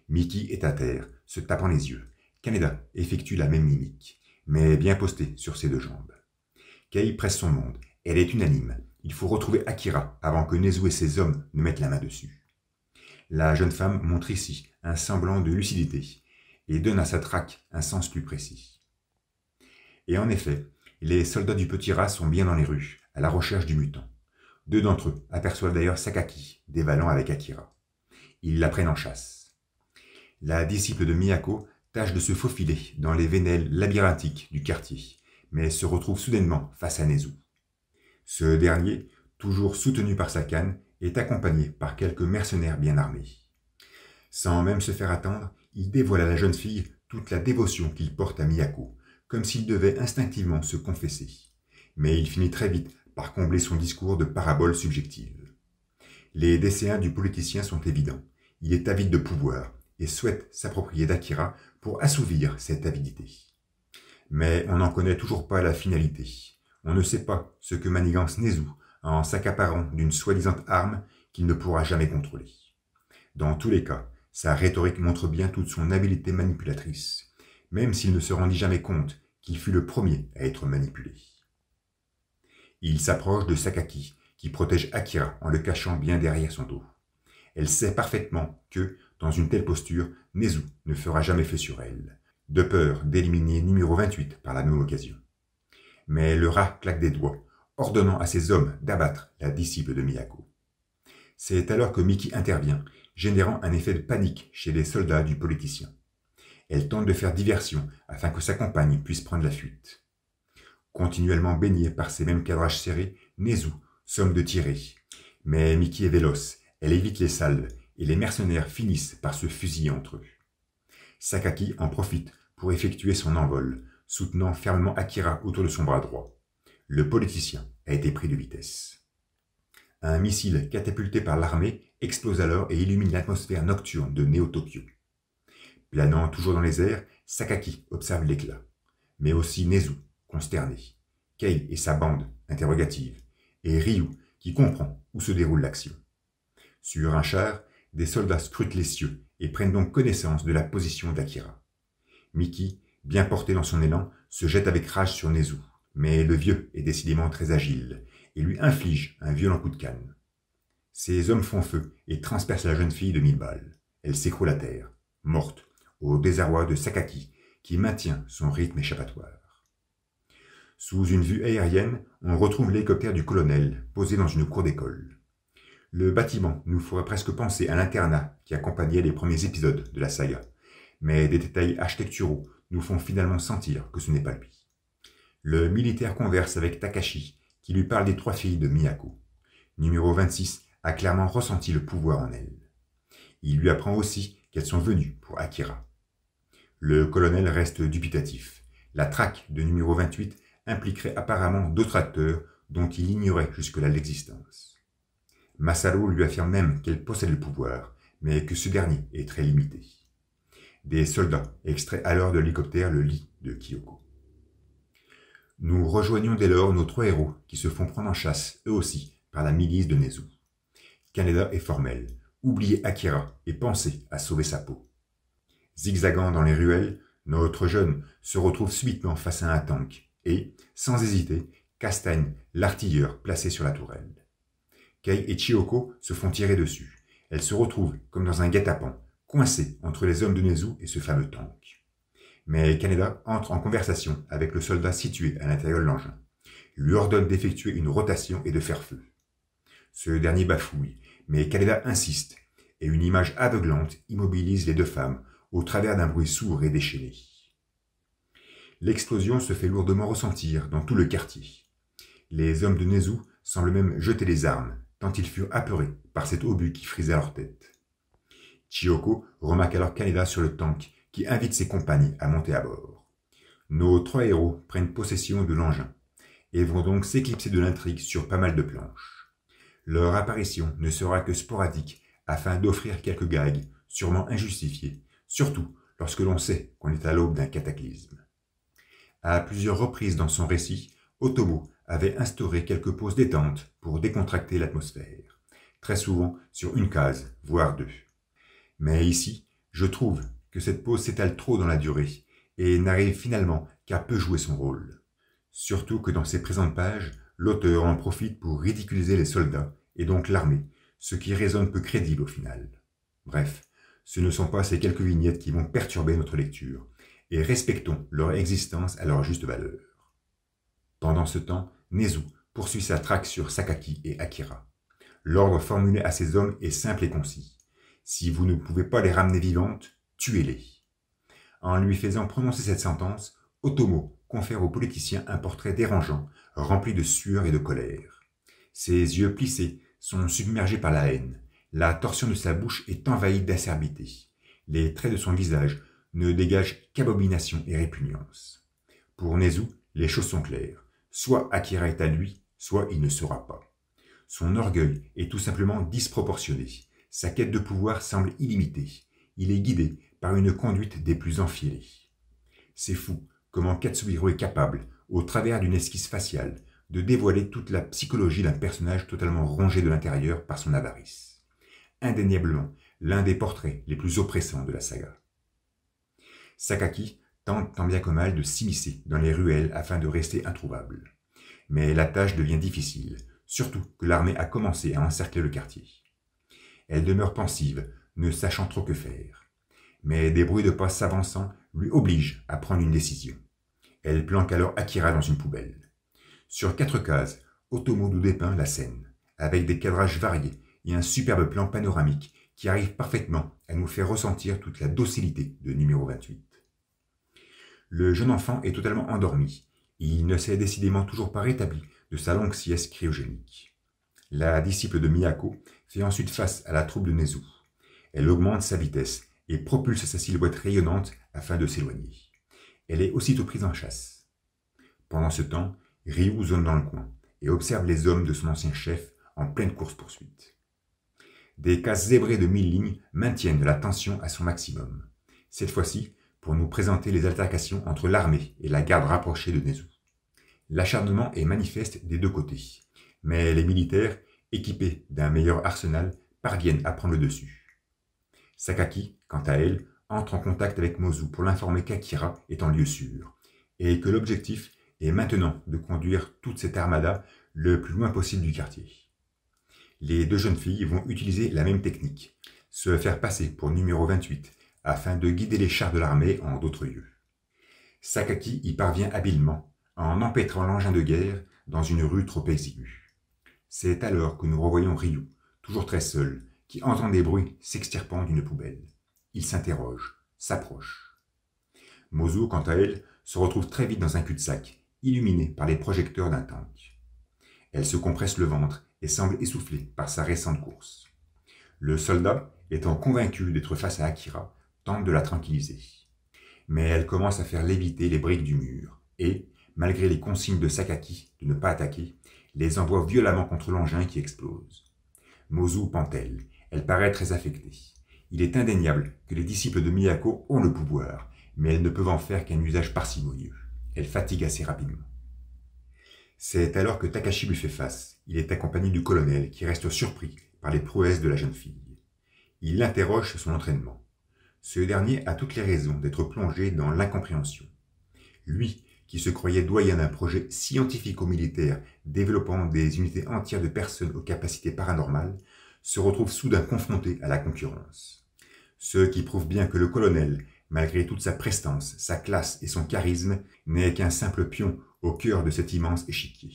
Miki est à terre, se tapant les yeux. Kaneda effectue la même mimique, mais bien postée sur ses 2 jambes. Kei presse son monde, elle est unanime, Il faut retrouver Akira avant que Nezu et ses hommes ne mettent la main dessus. La jeune femme montre ici un semblant de lucidité et donne à sa traque un sens plus précis. Et en effet, les soldats du petit rat sont bien dans les rues, à la recherche du mutant. 2 d'entre eux aperçoivent d'ailleurs Sakaki, dévalant avec Akira. Ils la prennent en chasse. La disciple de Miyako tâche de se faufiler dans les vénelles labyrinthiques du quartier, mais se retrouve soudainement face à Nezu. Ce dernier, toujours soutenu par sa canne, est accompagné par quelques mercenaires bien armés. Sans même se faire attendre, il dévoile à la jeune fille toute la dévotion qu'il porte à Miyako, comme s'il devait instinctivement se confesser. Mais il finit très vite par combler son discours de paraboles subjectives. Les desseins du politicien sont évidents. Il est avide de pouvoir et souhaite s'approprier d'Akira pour assouvir cette avidité. Mais on n'en connaît toujours pas la finalité. On ne sait pas ce que manigance Nezu en s'accaparant d'une soi-disant arme qu'il ne pourra jamais contrôler. Dans tous les cas, sa rhétorique montre bien toute son habileté manipulatrice, même s'il ne se rendit jamais compte qu'il fut le premier à être manipulé. Il s'approche de Sakaki, qui protège Akira en le cachant bien derrière son dos. Elle sait parfaitement que, dans une telle posture, Nezu ne fera jamais feu sur elle, de peur d'éliminer numéro 28 par la même occasion. Mais le rat claque des doigts, ordonnant à ses hommes d'abattre la disciple de Miyako. C'est alors que Miki intervient, générant un effet de panique chez les soldats du politicien. Elle tente de faire diversion afin que sa compagne puisse prendre la fuite. Continuellement baignée par ces mêmes cadrages serrés, Nezu somme de tirer. Mais Miki est véloce, elle évite les salves, et les mercenaires finissent par se fusiller entre eux. Sakaki en profite pour effectuer son envol, soutenant fermement Akira autour de son bras droit. Le politicien a été pris de vitesse. Un missile catapulté par l'armée explose alors et illumine l'atmosphère nocturne de Néo-Tokyo. Planant toujours dans les airs, Sakaki observe l'éclat, mais aussi Nezu, consterné, Kei et sa bande, interrogative, et Ryu, qui comprend où se déroule l'action. Sur un char, des soldats scrutent les cieux et prennent donc connaissance de la position d'Akira. Miki, bien porté dans son élan, se jette avec rage sur Nezu, mais le vieux est décidément très agile et lui inflige un violent coup de canne. Ses hommes font feu et transpercent la jeune fille de 1000 balles. Elle s'écroule à terre, morte, au désarroi de Sakaki, qui maintient son rythme échappatoire. Sous une vue aérienne, on retrouve l'hélicoptère du colonel, posé dans une cour d'école. Le bâtiment nous ferait presque penser à l'internat qui accompagnait les premiers épisodes de la saga, mais des détails architecturaux nous font finalement sentir que ce n'est pas lui. Le militaire converse avec Takashi, qui lui parle des 3 filles de Miyako. Numéro 26 a clairement ressenti le pouvoir en elle. Il lui apprend aussi qu'elles sont venues pour Akira. Le colonel reste dubitatif. La traque de numéro 28 impliquerait apparemment d'autres acteurs dont il ignorait jusque-là l'existence. Masaro lui affirme même qu'elle possède le pouvoir, mais que ce dernier est très limité. Des soldats extraient alors de l'hélicoptère le lit de Kyoko. Nous rejoignons dès lors nos 3 héros qui se font prendre en chasse, eux aussi, par la milice de Nezu. Kaneda est formel, oubliez Akira et pensez à sauver sa peau. Zigzagant dans les ruelles, notre jeune se retrouve subitement face à un tank et, sans hésiter, castagne l'artilleur placé sur la tourelle. Kei et Chiyoko se font tirer dessus. Elles se retrouvent, comme dans un guet-apens, coincées entre les hommes de Nezu et ce fameux tank. Mais Kaneda entre en conversation avec le soldat situé à l'intérieur de l'engin. Il lui ordonne d'effectuer une rotation et de faire feu. Ce dernier bafouille, mais Kaneda insiste, et une image aveuglante immobilise les 2 femmes au travers d'un bruit sourd et déchaîné. L'explosion se fait lourdement ressentir dans tout le quartier. Les hommes de Nezu semblent même jeter les armes, tant ils furent apeurés par cet obus qui frisait leur tête. Chiyoko remarque alors Kaneda sur le tank, qui invite ses compagnes à monter à bord. Nos 3 héros prennent possession de l'engin, et vont donc s'éclipser de l'intrigue sur pas mal de planches. Leur apparition ne sera que sporadique, afin d'offrir quelques gags, sûrement injustifiés, surtout lorsque l'on sait qu'on est à l'aube d'un cataclysme. À plusieurs reprises dans son récit, Otomo avait instauré quelques pauses détentes pour décontracter l'atmosphère, très souvent sur une case, voire 2. Mais ici, je trouve que cette pause s'étale trop dans la durée et n'arrive finalement qu'à peu jouer son rôle. Surtout que dans ces présentes pages, L'auteur en profite pour ridiculiser les soldats, et donc l'armée, ce qui résonne peu crédible au final. Bref, ce ne sont pas ces quelques vignettes qui vont perturber notre lecture, et respectons leur existence à leur juste valeur. Pendant ce temps, Nezu poursuit sa traque sur Sakaki et Akira. L'ordre formulé à ses hommes est simple et concis. Si vous ne pouvez pas les ramener vivantes, tuez-les. En lui faisant prononcer cette sentence, Otomo confère au politicien un portrait dérangeant, rempli de sueur et de colère. Ses yeux plissés sont submergés par la haine. La torsion de sa bouche est envahie d'acerbité. Les traits de son visage ne dégagent qu'abomination et répugnance. Pour Nezu, les choses sont claires. Soit Akira est à lui, soit il ne sera pas. Son orgueil est tout simplement disproportionné. Sa quête de pouvoir semble illimitée. Il est guidé par une conduite des plus enfilées. C'est fou comment Katsuhiro est capable, au travers d'une esquisse faciale, de dévoiler toute la psychologie d'un personnage totalement rongé de l'intérieur par son avarice. Indéniablement, l'un des portraits les plus oppressants de la saga. Sakaki tente tant bien que mal de s'immiscer dans les ruelles afin de rester introuvable. Mais la tâche devient difficile, surtout que l'armée a commencé à encercler le quartier. Elle demeure pensive, ne sachant trop que faire. Mais des bruits de pas s'avançant lui obligent à prendre une décision. Elle planque alors Akira dans une poubelle. Sur 4 cases, Otomo nous dépeint la scène, avec des cadrages variés et un superbe plan panoramique qui arrive parfaitement à nous faire ressentir toute la docilité de numéro 28. Le jeune enfant est totalement endormi. Il ne s'est décidément toujours pas rétabli de sa longue sieste cryogénique. La disciple de Miyako fait ensuite face à la troupe de Nezu. Elle augmente sa vitesse et propulse sa silhouette rayonnante afin de s'éloigner. Elle est aussitôt prise en chasse. Pendant ce temps, Ryu zone dans le coin et observe les hommes de son ancien chef en pleine course-poursuite. Des cases zébrées de 1000 lignes maintiennent la tension à son maximum. Cette fois-ci, pour nous présenter les altercations entre l'armée et la garde rapprochée de Nezu. L'acharnement est manifeste des deux côtés, mais les militaires, équipés d'un meilleur arsenal, parviennent à prendre le dessus. Sakaki, quant à elle, entre en contact avec Mozu pour l'informer qu'Akira est en lieu sûr, et que l'objectif est maintenant de conduire toute cette armada le plus loin possible du quartier. Les deux jeunes filles vont utiliser la même technique, se faire passer pour numéro 28, afin de guider les chars de l'armée en d'autres lieux. Sakaki y parvient habilement, en empêtrant l'engin de guerre dans une rue trop exiguë. C'est alors que nous revoyons Ryu, toujours très seul, qui entend des bruits s'extirpant d'une poubelle. Il s'interroge, s'approche. Mozu, quant à elle, se retrouve très vite dans un cul-de-sac, illuminé par les projecteurs d'un tank. Elle se compresse le ventre et semble essoufflée par sa récente course. Le soldat, étant convaincu d'être face à Akira, tente de la tranquilliser. Mais elle commence à faire léviter les briques du mur et, malgré les consignes de Sakaki de ne pas attaquer, les envoie violemment contre l'engin qui explose. Mozu pend-elle, elle paraît très affectée. Il est indéniable que les disciples de Miyako ont le pouvoir, mais elles ne peuvent en faire qu'un usage parcimonieux. Elle fatigue assez rapidement. C'est alors que Takashi lui fait face. Il est accompagné du colonel qui reste surpris par les prouesses de la jeune fille. Il l'interroge sur son entraînement. Ce dernier a toutes les raisons d'être plongé dans l'incompréhension. Lui, qui se croyait doyen d'un projet scientifico-militaire développant des unités entières de personnes aux capacités paranormales, se retrouve soudain confronté à la concurrence. Ce qui prouve bien que le colonel, malgré toute sa prestance, sa classe et son charisme, n'est qu'un simple pion au cœur de cet immense échiquier.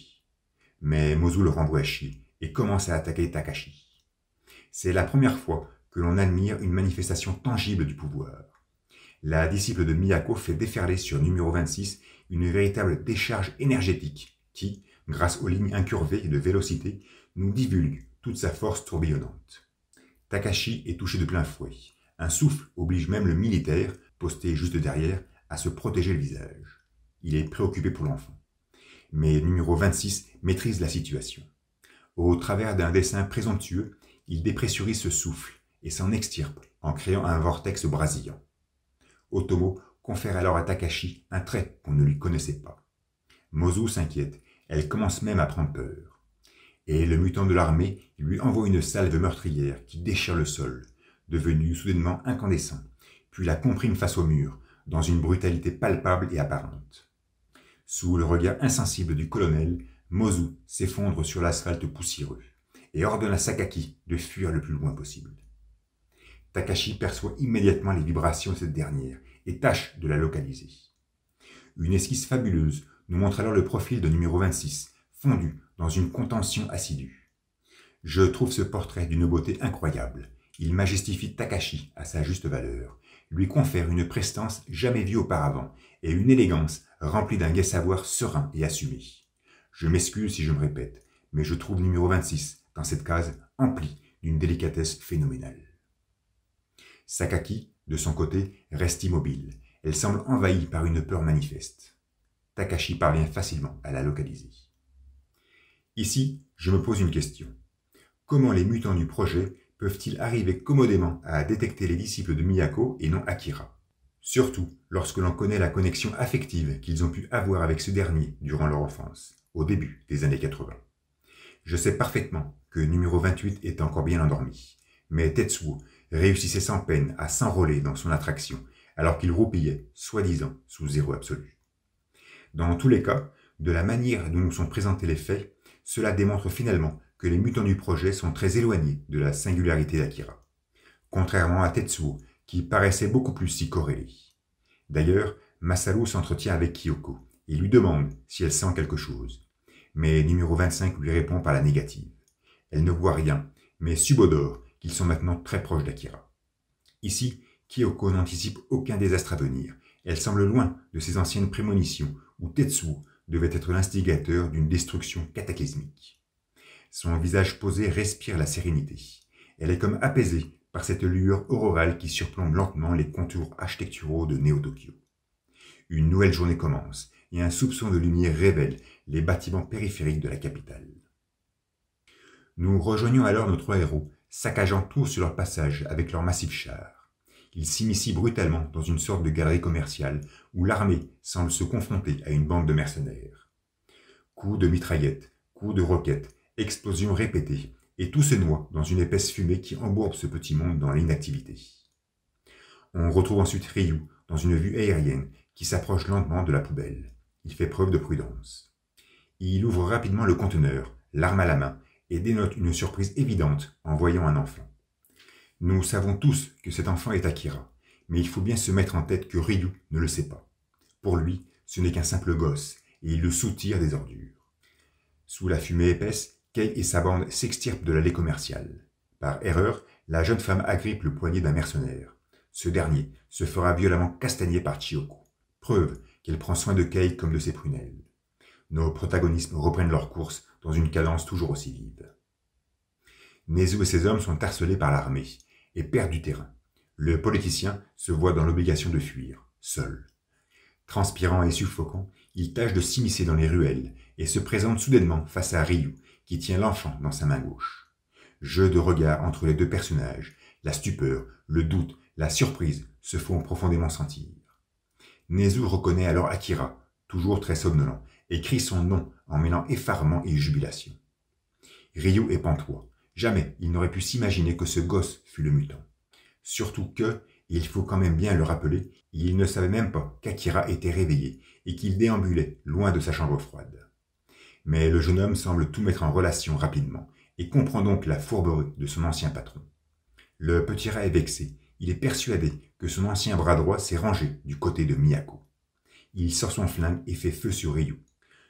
Mais Mozu le renvoie à chier et commence à attaquer Takashi. C'est la première fois que l'on admire une manifestation tangible du pouvoir. La disciple de Miyako fait déferler sur numéro 26 une véritable décharge énergétique qui, grâce aux lignes incurvées de vélocité, nous divulgue toute sa force tourbillonnante. Takashi est touché de plein fouet. Un souffle oblige même le militaire, posté juste derrière, à se protéger le visage. Il est préoccupé pour l'enfant. Mais numéro 26 maîtrise la situation. Au travers d'un dessin présomptueux, il dépressurise ce souffle et s'en extirpe en créant un vortex brasillant. Otomo confère alors à Takashi un trait qu'on ne lui connaissait pas. Mozu s'inquiète, elle commence même à prendre peur. Et le mutant de l'armée lui envoie une salve meurtrière qui déchire le sol, devenu soudainement incandescent, puis la comprime face au mur, dans une brutalité palpable et apparente. Sous le regard insensible du colonel, Mozu s'effondre sur l'asphalte poussiéreux et ordonne à Sakaki de fuir le plus loin possible. Takashi perçoit immédiatement les vibrations de cette dernière et tâche de la localiser. Une esquisse fabuleuse nous montre alors le profil de numéro 26, fondu dans une contention assidue. Je trouve ce portrait d'une beauté incroyable. Il majestifie Takashi à sa juste valeur, lui confère une prestance jamais vue auparavant et une élégance remplie d'un gai savoir serein et assumé. Je m'excuse si je me répète, mais je trouve numéro 26 dans cette case emplie d'une délicatesse phénoménale. Sakaki, de son côté, reste immobile. Elle semble envahie par une peur manifeste. Takashi parvient facilement à la localiser. Ici, je me pose une question. Comment les mutants du projet peuvent-ils arriver commodément à détecter les disciples de Miyako et non Akira? Surtout lorsque l'on connaît la connexion affective qu'ils ont pu avoir avec ce dernier durant leur enfance, au début des années 80. Je sais parfaitement que numéro 28 est encore bien endormi, mais Tetsuo réussissait sans peine à s'enrôler dans son attraction, alors qu'il roupillait, soi-disant, sous zéro absolu. Dans tous les cas, de la manière dont nous sont présentés les faits, cela démontre finalement que les mutants du projet sont très éloignés de la singularité d'Akira, contrairement à Tetsuo, qui paraissait beaucoup plus s'y corréler. D'ailleurs, Masaru s'entretient avec Kyoko et lui demande si elle sent quelque chose, mais numéro 25 lui répond par la négative. Elle ne voit rien, mais subodore qu'ils sont maintenant très proches d'Akira. Ici, Kyoko n'anticipe aucun désastre à venir. Elle semble loin de ses anciennes prémonitions où Tetsuo devait être l'instigateur d'une destruction cataclysmique. Son visage posé respire la sérénité. Elle est comme apaisée par cette lueur aurorale qui surplombe lentement les contours architecturaux de Néo-Tokyo. Une nouvelle journée commence et un soupçon de lumière révèle les bâtiments périphériques de la capitale. Nous rejoignons alors nos trois héros, saccageant tout sur leur passage avec leurs massifs chars. Ils s'immiscient brutalement dans une sorte de galerie commerciale où l'armée semble se confronter à une bande de mercenaires. Coups de mitraillettes, coups de roquettes, explosions répétées, et tout se noie dans une épaisse fumée qui embourbe ce petit monde dans l'inactivité. On retrouve ensuite Ryu dans une vue aérienne qui s'approche lentement de la poubelle. Il fait preuve de prudence. Il ouvre rapidement le conteneur, l'arme à la main, et dénote une surprise évidente en voyant un enfant. Nous savons tous que cet enfant est Akira, mais il faut bien se mettre en tête que Ryu ne le sait pas. Pour lui, ce n'est qu'un simple gosse, et il le soutire des ordures. Sous la fumée épaisse, Kei et sa bande s'extirpent de l'allée commerciale. Par erreur, la jeune femme agrippe le poignet d'un mercenaire. Ce dernier se fera violemment castagner par Chiyoko, preuve qu'elle prend soin de Kei comme de ses prunelles. Nos protagonistes reprennent leur course dans une cadence toujours aussi vive. Nezu et ses hommes sont harcelés par l'armée et perdent du terrain. Le politicien se voit dans l'obligation de fuir, seul. Transpirant et suffocant, il tâche de s'immiscer dans les ruelles et se présente soudainement face à Ryu, qui tient l'enfant dans sa main gauche. Jeu de regard entre les deux personnages, la stupeur, le doute, la surprise se font profondément sentir. Nezu reconnaît alors Akira, toujours très somnolent, et crie son nom en mêlant effarement et jubilation. Ryu est pantois. Jamais il n'aurait pu s'imaginer que ce gosse fût le mutant. Surtout que, il faut quand même bien le rappeler, il ne savait même pas qu'Akira était réveillé et qu'il déambulait loin de sa chambre froide. Mais le jeune homme semble tout mettre en relation rapidement et comprend donc la fourberie de son ancien patron. Le petit rat est vexé. Il est persuadé que son ancien bras droit s'est rangé du côté de Miyako. Il sort son flingue et fait feu sur Ryu.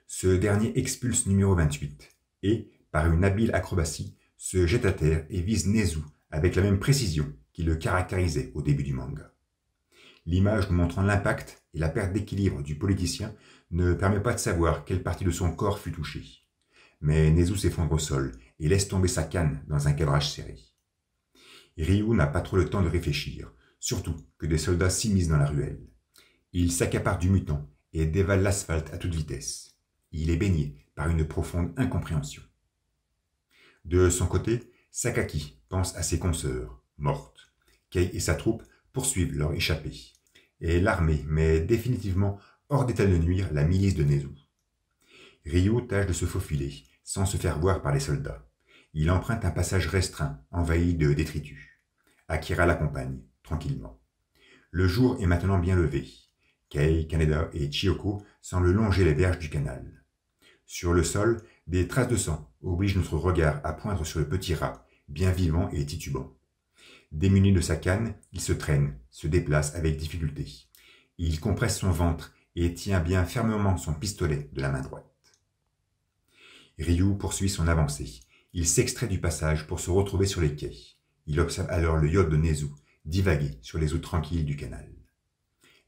Ce dernier expulse numéro 28 et, par une habile acrobatie, se jette à terre et vise Nezu avec la même précision qui le caractérisait au début du manga. L'image nous montrant l'impact et la perte d'équilibre du politicien ne permet pas de savoir quelle partie de son corps fut touchée. Mais Nezu s'effondre au sol et laisse tomber sa canne dans un cadrage serré. Ryu n'a pas trop le temps de réfléchir, surtout que des soldats s'immiscent dans la ruelle. Il s'accapare du mutant et dévale l'asphalte à toute vitesse. Il est baigné par une profonde incompréhension. De son côté, Sakaki pense à ses consoeurs, mortes. Kei et sa troupe poursuivent leur échappée. Et l'armée met définitivement hors d'état de nuire la milice de Nezu. Ryu tâche de se faufiler, sans se faire voir par les soldats. Il emprunte un passage restreint, envahi de détritus. Akira l'accompagne, tranquillement. Le jour est maintenant bien levé. Kei, Kaneda et Chiyoko semblent longer les berges du canal. Sur le sol, des traces de sang obligent notre regard à poindre sur le petit rat, bien vivant et titubant. Démuni de sa canne, il se traîne, se déplace avec difficulté. Il compresse son ventre et tient bien fermement son pistolet de la main droite. Ryu poursuit son avancée. Il s'extrait du passage pour se retrouver sur les quais. Il observe alors le yacht de Nezu divaguer sur les eaux tranquilles du canal.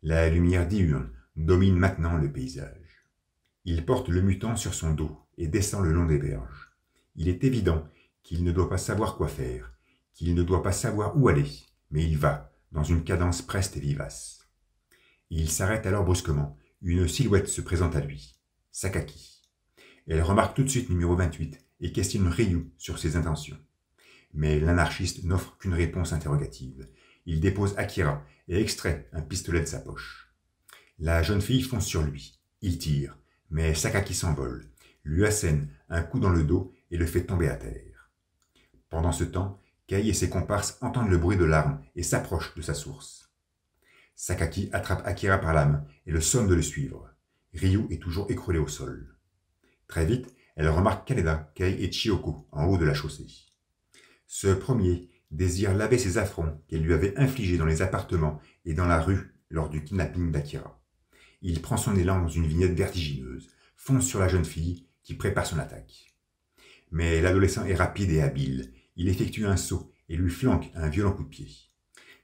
La lumière diurne domine maintenant le paysage. Il porte le mutant sur son dos et descend le long des berges. Il est évident qu'il ne doit pas savoir quoi faire, qu'il ne doit pas savoir où aller, mais il va, dans une cadence preste et vivace. Il s'arrête alors brusquement. Une silhouette se présente à lui. Sakaki. Elle remarque tout de suite numéro 28 et questionne Ryu sur ses intentions. Mais l'anarchiste n'offre qu'une réponse interrogative. Il dépose Akira et extrait un pistolet de sa poche. La jeune fille fonce sur lui. Il tire, mais Sakaki s'envole, lui assène un coup dans le dos et le fait tomber à terre. Pendant ce temps, Kei et ses comparses entendent le bruit de l'arme et s'approchent de sa source. Sakaki attrape Akira par la main et le somme de le suivre. Ryu est toujours écroulé au sol. Très vite, elle remarque Kaneda, Kei et Chiyoko en haut de la chaussée. Ce premier désire laver ses affronts qu'elle lui avait infligés dans les appartements et dans la rue lors du kidnapping d'Akira. Il prend son élan dans une vignette vertigineuse, fonce sur la jeune fille qui prépare son attaque. Mais l'adolescent est rapide et habile. Il effectue un saut et lui flanque un violent coup de pied.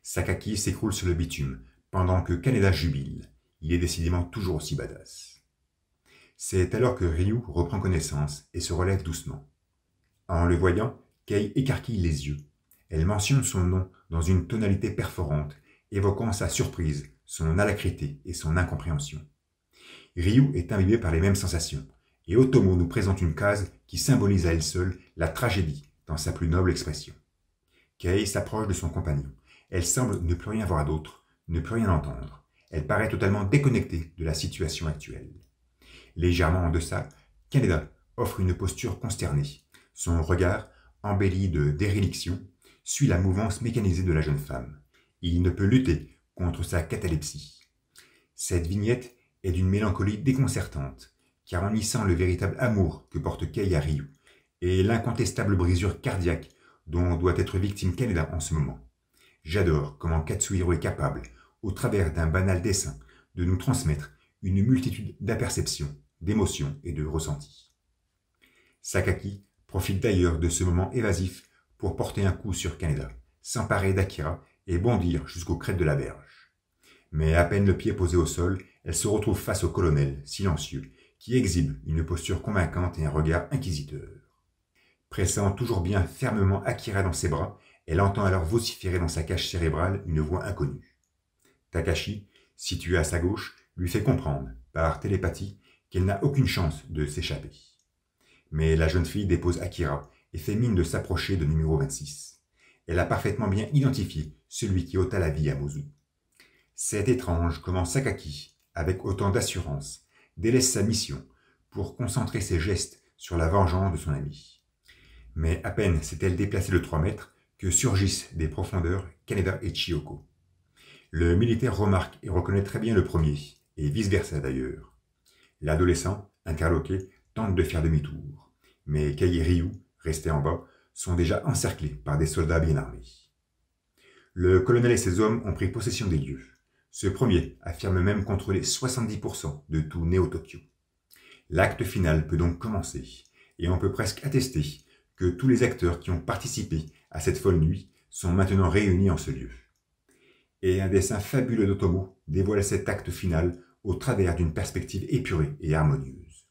Sakaki s'écroule sur le bitume, pendant que Kaneda jubile. Il est décidément toujours aussi badass. C'est alors que Ryu reprend connaissance et se relève doucement. En le voyant, Kei écarquille les yeux. Elle mentionne son nom dans une tonalité perforante, évoquant sa surprise, son alacrité et son incompréhension. Ryu est imbibé par les mêmes sensations, et Otomo nous présente une case qui symbolise à elle seule la tragédie dans sa plus noble expression. Kei s'approche de son compagnon. Elle semble ne plus rien voir d'autre, ne plus rien entendre. Elle paraît totalement déconnectée de la situation actuelle. Légèrement en deçà, Kaneda offre une posture consternée. Son regard, embelli de déréliction, suit la mouvance mécanisée de la jeune femme. Il ne peut lutter contre sa catalepsie. Cette vignette est d'une mélancolie déconcertante, car en y sent le véritable amour que porte Kei à Ryu, et l'incontestable brisure cardiaque dont doit être victime Kaneda en ce moment. J'adore comment Katsuhiro est capable, au travers d'un banal dessin, de nous transmettre une multitude d'aperceptions, d'émotions et de ressentis. Sakaki profite d'ailleurs de ce moment évasif pour porter un coup sur Kaneda, s'emparer d'Akira et bondir jusqu'aux crêtes de la berge. Mais à peine le pied posé au sol, elle se retrouve face au colonel, silencieux, qui exhibe une posture convaincante et un regard inquisiteur. Pressant toujours bien fermement Akira dans ses bras, elle entend alors vociférer dans sa cage cérébrale une voix inconnue. Takashi, situé à sa gauche, lui fait comprendre, par télépathie, qu'elle n'a aucune chance de s'échapper. Mais la jeune fille dépose Akira et fait mine de s'approcher de numéro 26. Elle a parfaitement bien identifié celui qui ôta la vie à Mozu. C'est étrange comment Sakaki, avec autant d'assurance, délaisse sa mission pour concentrer ses gestes sur la vengeance de son ami. Mais à peine s'est-elle déplacée de 3 mètres que surgissent des profondeurs Kaneda et Chiyoko. Le militaire remarque et reconnaît très bien le premier, et vice-versa d'ailleurs. L'adolescent, interloqué, tente de faire demi-tour, mais Kei et Ryu, restés en bas, sont déjà encerclés par des soldats bien armés. Le colonel et ses hommes ont pris possession des lieux. Ce premier affirme même contrôler 70% de tout Néo-Tokyo. L'acte final peut donc commencer, et on peut presque attester que tous les acteurs qui ont participé à cette folle nuit sont maintenant réunis en ce lieu. Et un dessin fabuleux d'Otomo dévoile cet acte final au travers d'une perspective épurée et harmonieuse.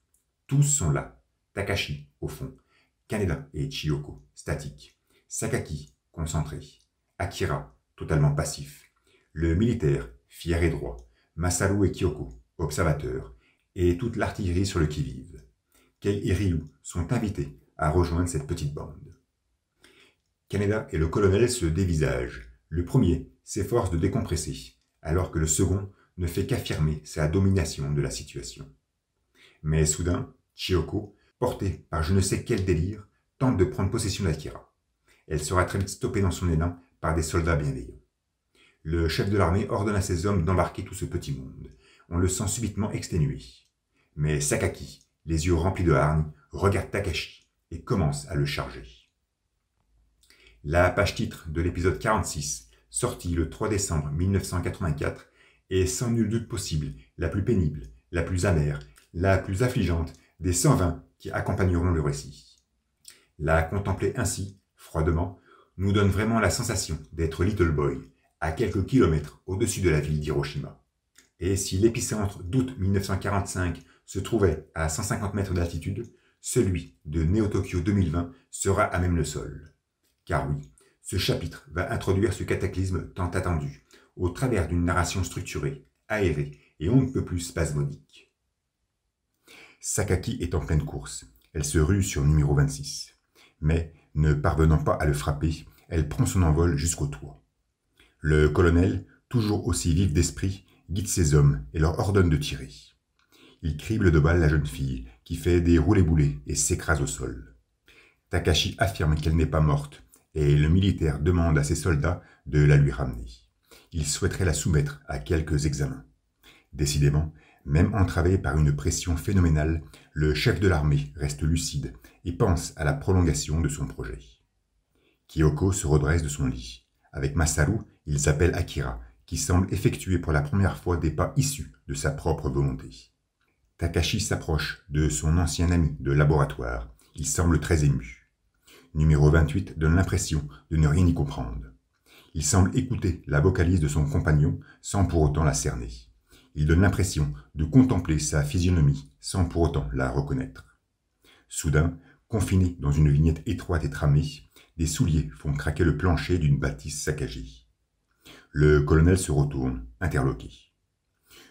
Tous sont là, Takashi, au fond, Kaneda et Chiyoko, statiques, Sakaki, concentré, Akira, totalement passif, le militaire, fier et droit, Masaru et Kyoko, observateurs, et toute l'artillerie sur le qui-vive. Kei et Ryu sont invités à rejoindre cette petite bande. Kaneda et le colonel se dévisagent. Le premier s'efforce de décompresser, alors que le second ne fait qu'affirmer sa domination de la situation. Mais soudain, Chiyoko, portée par je ne sais quel délire, tente de prendre possession d'Akira. Elle sera très vite stoppée dans son élan par des soldats bienveillants. Le chef de l'armée ordonne à ses hommes d'embarquer tout ce petit monde. On le sent subitement exténué. Mais Sakaki, les yeux remplis de hargne, regarde Takashi et commence à le charger. La page titre de l'épisode 46, sortie le 3 décembre 1984, est sans nul doute possible la plus pénible, la plus amère, la plus affligeante des 120 qui accompagneront le récit. La contempler ainsi, froidement, nous donne vraiment la sensation d'être Little Boy, à quelques kilomètres au-dessus de la ville d'Hiroshima. Et si l'épicentre d'août 1945 se trouvait à 150 mètres d'altitude, celui de Neo-Tokyo 2020 sera à même le sol. Car oui, ce chapitre va introduire ce cataclysme tant attendu, au travers d'une narration structurée, aérée et on ne peut plus spasmodique. Sakaki est en pleine course. Elle se rue sur numéro 26. Mais, ne parvenant pas à le frapper, elle prend son envol jusqu'au toit. Le colonel, toujours aussi vif d'esprit, guide ses hommes et leur ordonne de tirer. Il crible de balles la jeune fille, qui fait des roulés-boulés et s'écrase au sol. Takashi affirme qu'elle n'est pas morte, et le militaire demande à ses soldats de la lui ramener. Il souhaiterait la soumettre à quelques examens. Décidément, même entravé par une pression phénoménale, le chef de l'armée reste lucide et pense à la prolongation de son projet. Kyoko se redresse de son lit. Avec Masaru, ils appellent Akira, qui semble effectuer pour la première fois des pas issus de sa propre volonté. Takashi s'approche de son ancien ami de laboratoire. Il semble très ému. Numéro 28 donne l'impression de ne rien y comprendre. Il semble écouter la vocalise de son compagnon sans pour autant la cerner. Il donne l'impression de contempler sa physionomie sans pour autant la reconnaître. Soudain, confiné dans une vignette étroite et tramée, des souliers font craquer le plancher d'une bâtisse saccagée. Le colonel se retourne, interloqué.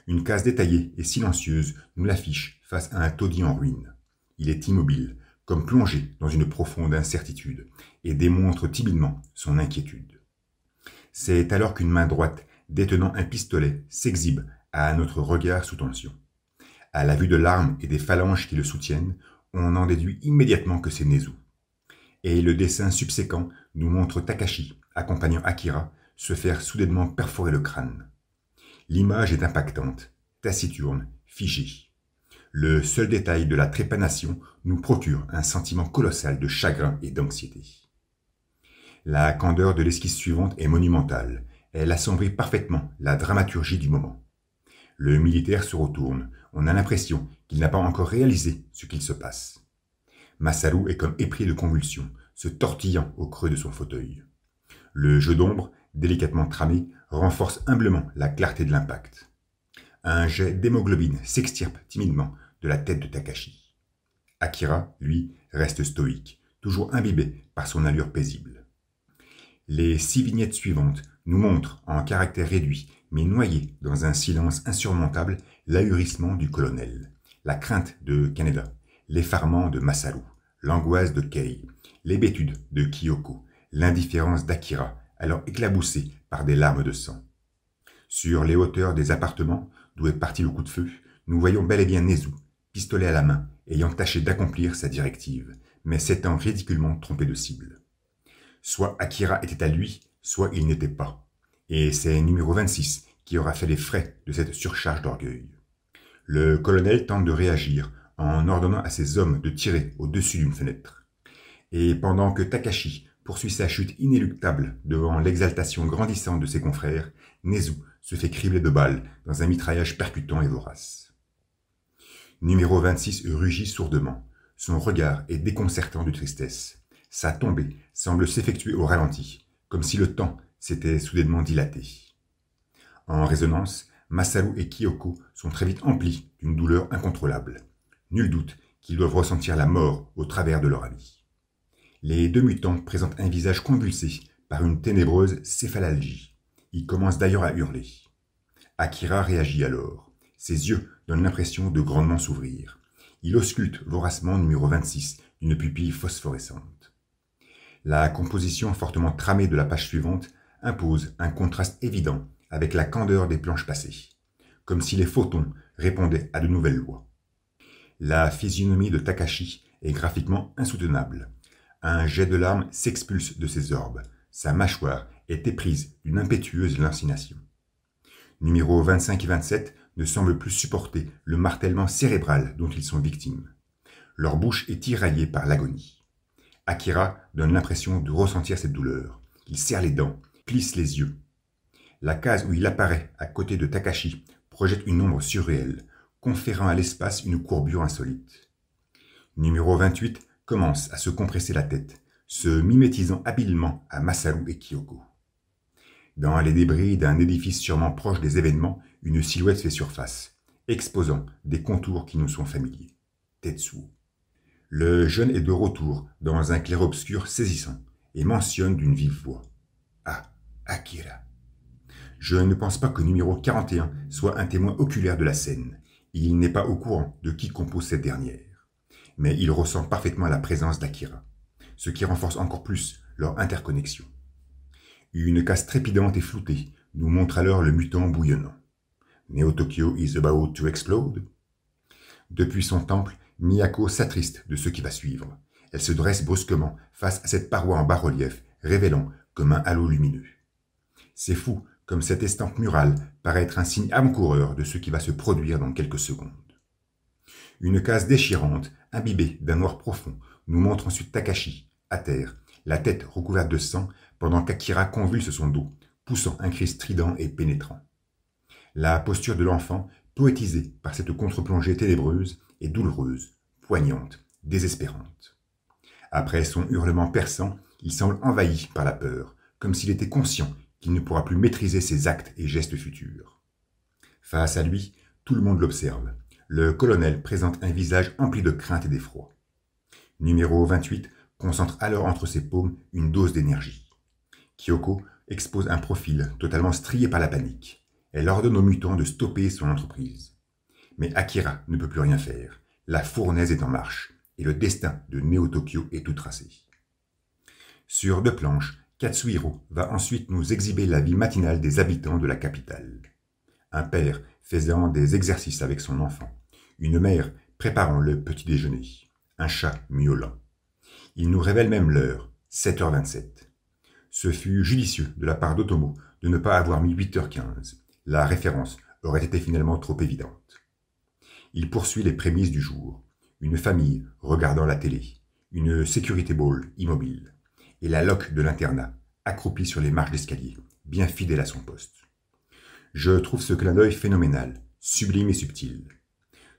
Une case détaillée et silencieuse nous l'affiche face à un taudis en ruine. Il est immobile, comme plongé dans une profonde incertitude, et démontre timidement son inquiétude. C'est alors qu'une main droite, détenant un pistolet, s'exhibe à notre regard sous tension. À la vue de l'arme et des phalanges qui le soutiennent, on en déduit immédiatement que c'est Nezu. Et le dessin subséquent nous montre Takashi, accompagnant Akira, se faire soudainement perforer le crâne. L'image est impactante, taciturne, figée. Le seul détail de la trépanation nous procure un sentiment colossal de chagrin et d'anxiété. La candeur de l'esquisse suivante est monumentale. Elle assombrit parfaitement la dramaturgie du moment. Le militaire se retourne. On a l'impression qu'il n'a pas encore réalisé ce qu'il se passe. Masaru est comme épris de convulsions, se tortillant au creux de son fauteuil. Le jeu d'ombre, délicatement tramé, renforce humblement la clarté de l'impact. Un jet d'hémoglobine s'extirpe timidement de la tête de Takashi. Akira, lui, reste stoïque, toujours imbibé par son allure paisible. Les 6 vignettes suivantes nous montrent, en caractère réduit, mais noyé dans un silence insurmontable, l'ahurissement du colonel, la crainte de Kaneda, l'effarement de Masaru, l'angoisse de Kei, l'hébétude de Kyoko, l'indifférence d'Akira, alors éclaboussée par des larmes de sang. Sur les hauteurs des appartements, d'où est parti le coup de feu, nous voyons bel et bien Nezu, pistolet à la main, ayant tâché d'accomplir sa directive, mais s'étant ridiculement trompé de cible. Soit Akira était à lui, soit il n'était pas. Et c'est numéro 26 qui aura fait les frais de cette surcharge d'orgueil. Le colonel tente de réagir en ordonnant à ses hommes de tirer au-dessus d'une fenêtre. Et pendant que Takashi poursuit sa chute inéluctable devant l'exaltation grandissante de ses confrères, Nezu se fait cribler de balles dans un mitraillage percutant et vorace. Numéro 26 rugit sourdement. Son regard est déconcertant de tristesse. Sa tombée semble s'effectuer au ralenti, comme si le temps s'était soudainement dilaté. En résonance, Masaru et Kyoko sont très vite emplis d'une douleur incontrôlable. Nul doute qu'ils doivent ressentir la mort au travers de leur ami. Les 2 mutants présentent un visage convulsé par une ténébreuse céphalalgie. Ils commencent d'ailleurs à hurler. Akira réagit alors. Ses yeux donnent l'impression de grandement s'ouvrir. Il ausculte voracement numéro 26 d'une pupille phosphorescente. La composition fortement tramée de la page suivante impose un contraste évident avec la candeur des planches passées, comme si les photons répondaient à de nouvelles lois. La physionomie de Takashi est graphiquement insoutenable. Un jet de larmes s'expulse de ses orbes. Sa mâchoire est éprise d'une impétueuse lancination. Numéros 25 et 27 ne semblent plus supporter le martèlement cérébral dont ils sont victimes. Leur bouche est tiraillée par l'agonie. Akira donne l'impression de ressentir cette douleur. Il serre les dents, plisse les yeux. La case où il apparaît à côté de Takashi projette une ombre surréelle, conférant à l'espace une courbure insolite. Numéro 28 commence à se compresser la tête, se mimétisant habilement à Masaru et Kyoko. Dans les débris d'un édifice sûrement proche des événements, une silhouette fait surface, exposant des contours qui nous sont familiers. Tetsuo. Le jeune est de retour dans un clair-obscur saisissant et mentionne d'une vive voix. Ah, Akira. Je ne pense pas que numéro 41 soit un témoin oculaire de la scène. Il n'est pas au courant de qui compose cette dernière. Mais il ressent parfaitement la présence d'Akira, ce qui renforce encore plus leur interconnexion. Une case trépidante et floutée nous montre alors le mutant bouillonnant. Neo Tokyo is about to explode. Depuis son temple, Miyako s'attriste de ce qui va suivre. Elle se dresse brusquement face à cette paroi en bas-relief, révélant comme un halo lumineux. C'est fou, comme cette estampe murale paraît être un signe avant-coureur de ce qui va se produire dans quelques secondes. Une case déchirante, imbibée d'un noir profond, nous montre ensuite Takashi, à terre, la tête recouverte de sang, pendant qu'Akira convulse son dos, poussant un cri strident et pénétrant. La posture de l'enfant, poétisée par cette contre-plongée ténébreuse, est douloureuse, poignante, désespérante. Après son hurlement perçant, il semble envahi par la peur, comme s'il était conscient qu'il ne pourra plus maîtriser ses actes et gestes futurs. Face à lui, tout le monde l'observe. Le colonel présente un visage empli de crainte et d'effroi. Numéro 28 concentre alors entre ses paumes une dose d'énergie. Kyoko expose un profil totalement strié par la panique. Elle ordonne aux mutants de stopper son entreprise. Mais Akira ne peut plus rien faire. La fournaise est en marche et le destin de Neo Tokyo est tout tracé. Sur 2 planches, Katsuhiro va ensuite nous exhiber la vie matinale des habitants de la capitale. Un père faisant des exercices avec son enfant. Une mère préparant le petit déjeuner. Un chat miaulant. Il nous révèle même l'heure, 7h27. Ce fut judicieux de la part d'Otomo de ne pas avoir mis 8h15. La référence aurait été finalement trop évidente. Il poursuit les prémices du jour. Une famille regardant la télé. Une sécurité ball immobile. Et la loque de l'internat, accroupie sur les marches d'escalier, bien fidèle à son poste. Je trouve ce clin d'œil phénoménal, sublime et subtil.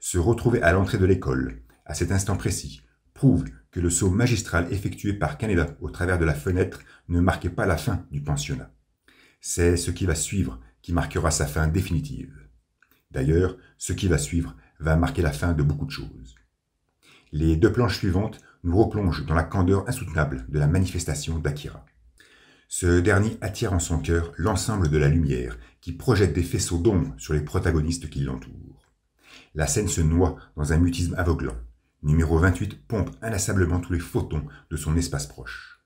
Se retrouver à l'entrée de l'école, à cet instant précis, prouve que le saut magistral effectué par Kaneda au travers de la fenêtre ne marquait pas la fin du pensionnat. C'est ce qui va suivre qui marquera sa fin définitive. D'ailleurs, ce qui va suivre va marquer la fin de beaucoup de choses. Les 2 planches suivantes nous replongent dans la candeur insoutenable de la manifestation d'Akira. Ce dernier attire en son cœur l'ensemble de la lumière qui projette des faisceaux d'ombre sur les protagonistes qui l'entourent. La scène se noie dans un mutisme aveuglant. Numéro 28 pompe inlassablement tous les photons de son espace proche.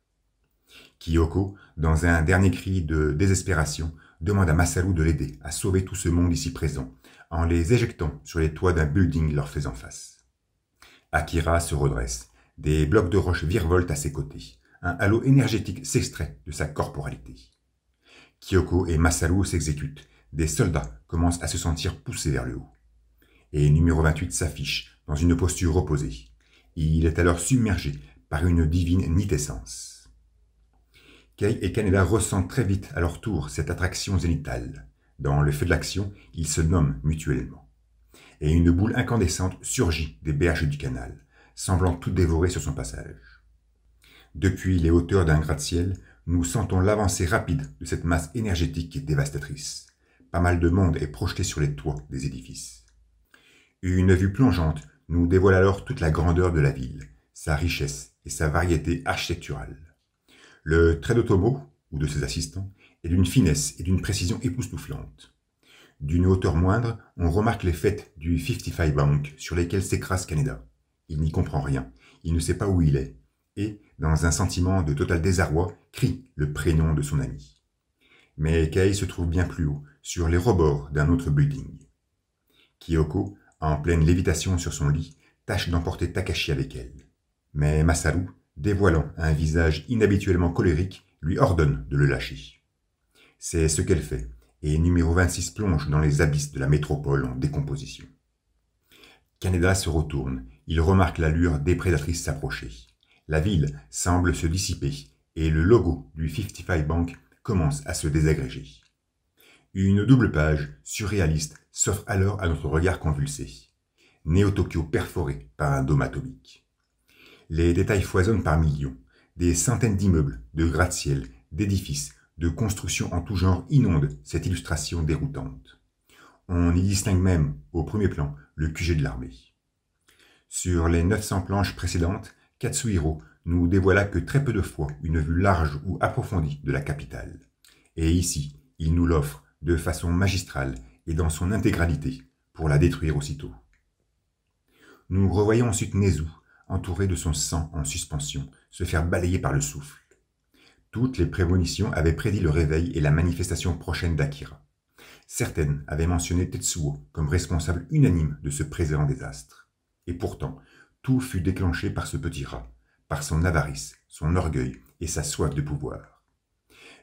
Kyoko, dans un dernier cri de désespération, demande à Masaru de l'aider à sauver tout ce monde ici présent, en les éjectant sur les toits d'un building leur faisant face. Akira se redresse. Des blocs de roche virevoltent à ses côtés. Un halo énergétique s'extrait de sa corporalité. Kyoko et Masaru s'exécutent. Des soldats commencent à se sentir poussés vers le haut. Et numéro 28 s'affiche dans une posture reposée. Il est alors submergé par une divine nitescence. Kei et Kaneda ressentent très vite à leur tour cette attraction zénithale. Dans le feu de l'action, ils se nomment mutuellement. Et une boule incandescente surgit des berges du canal, semblant tout dévorer sur son passage. Depuis les hauteurs d'un gratte-ciel, nous sentons l'avancée rapide de cette masse énergétique et dévastatrice. Pas mal de monde est projeté sur les toits des édifices. Une vue plongeante nous dévoile alors toute la grandeur de la ville, sa richesse et sa variété architecturale. Le trait d'Otomo, ou de ses assistants, est d'une finesse et d'une précision époustouflante. D'une hauteur moindre, on remarque les fêtes du 55 Bank sur lesquelles s'écrase Kaneda. Il n'y comprend rien, il ne sait pas où il est, et, dans un sentiment de total désarroi, crie le prénom de son ami. Mais Kei se trouve bien plus haut, sur les rebords d'un autre building. Kyoko, en pleine lévitation sur son lit, tâche d'emporter Takashi avec elle. Mais Masaru, dévoilant un visage inhabituellement colérique, lui ordonne de le lâcher. C'est ce qu'elle fait, et numéro 26 plonge dans les abysses de la métropole en décomposition. Kaneda se retourne, Il remarque l'allure déprédatrice s'approcher. La ville semble se dissiper et le logo du 55 Bank commence à se désagréger. Une double page surréaliste s'offre alors à notre regard convulsé. Néo-Tokyo perforé par un dôme atomique. Les détails foisonnent par millions. Des centaines d'immeubles, de gratte-ciel, d'édifices, de constructions en tout genre inondent cette illustration déroutante. On y distingue même, au premier plan, le QG de l'armée. Sur les 900 planches précédentes, Katsuhiro nous dévoila que très peu de fois une vue large ou approfondie de la capitale. Et ici, il nous l'offre de façon magistrale et dans son intégralité, pour la détruire aussitôt. Nous revoyons ensuite Nezu, entouré de son sang en suspension, se faire balayer par le souffle. Toutes les prémonitions avaient prédit le réveil et la manifestation prochaine d'Akira. Certaines avaient mentionné Tetsuo comme responsable unanime de ce présent désastre. Et pourtant, tout fut déclenché par ce petit rat, par son avarice, son orgueil et sa soif de pouvoir.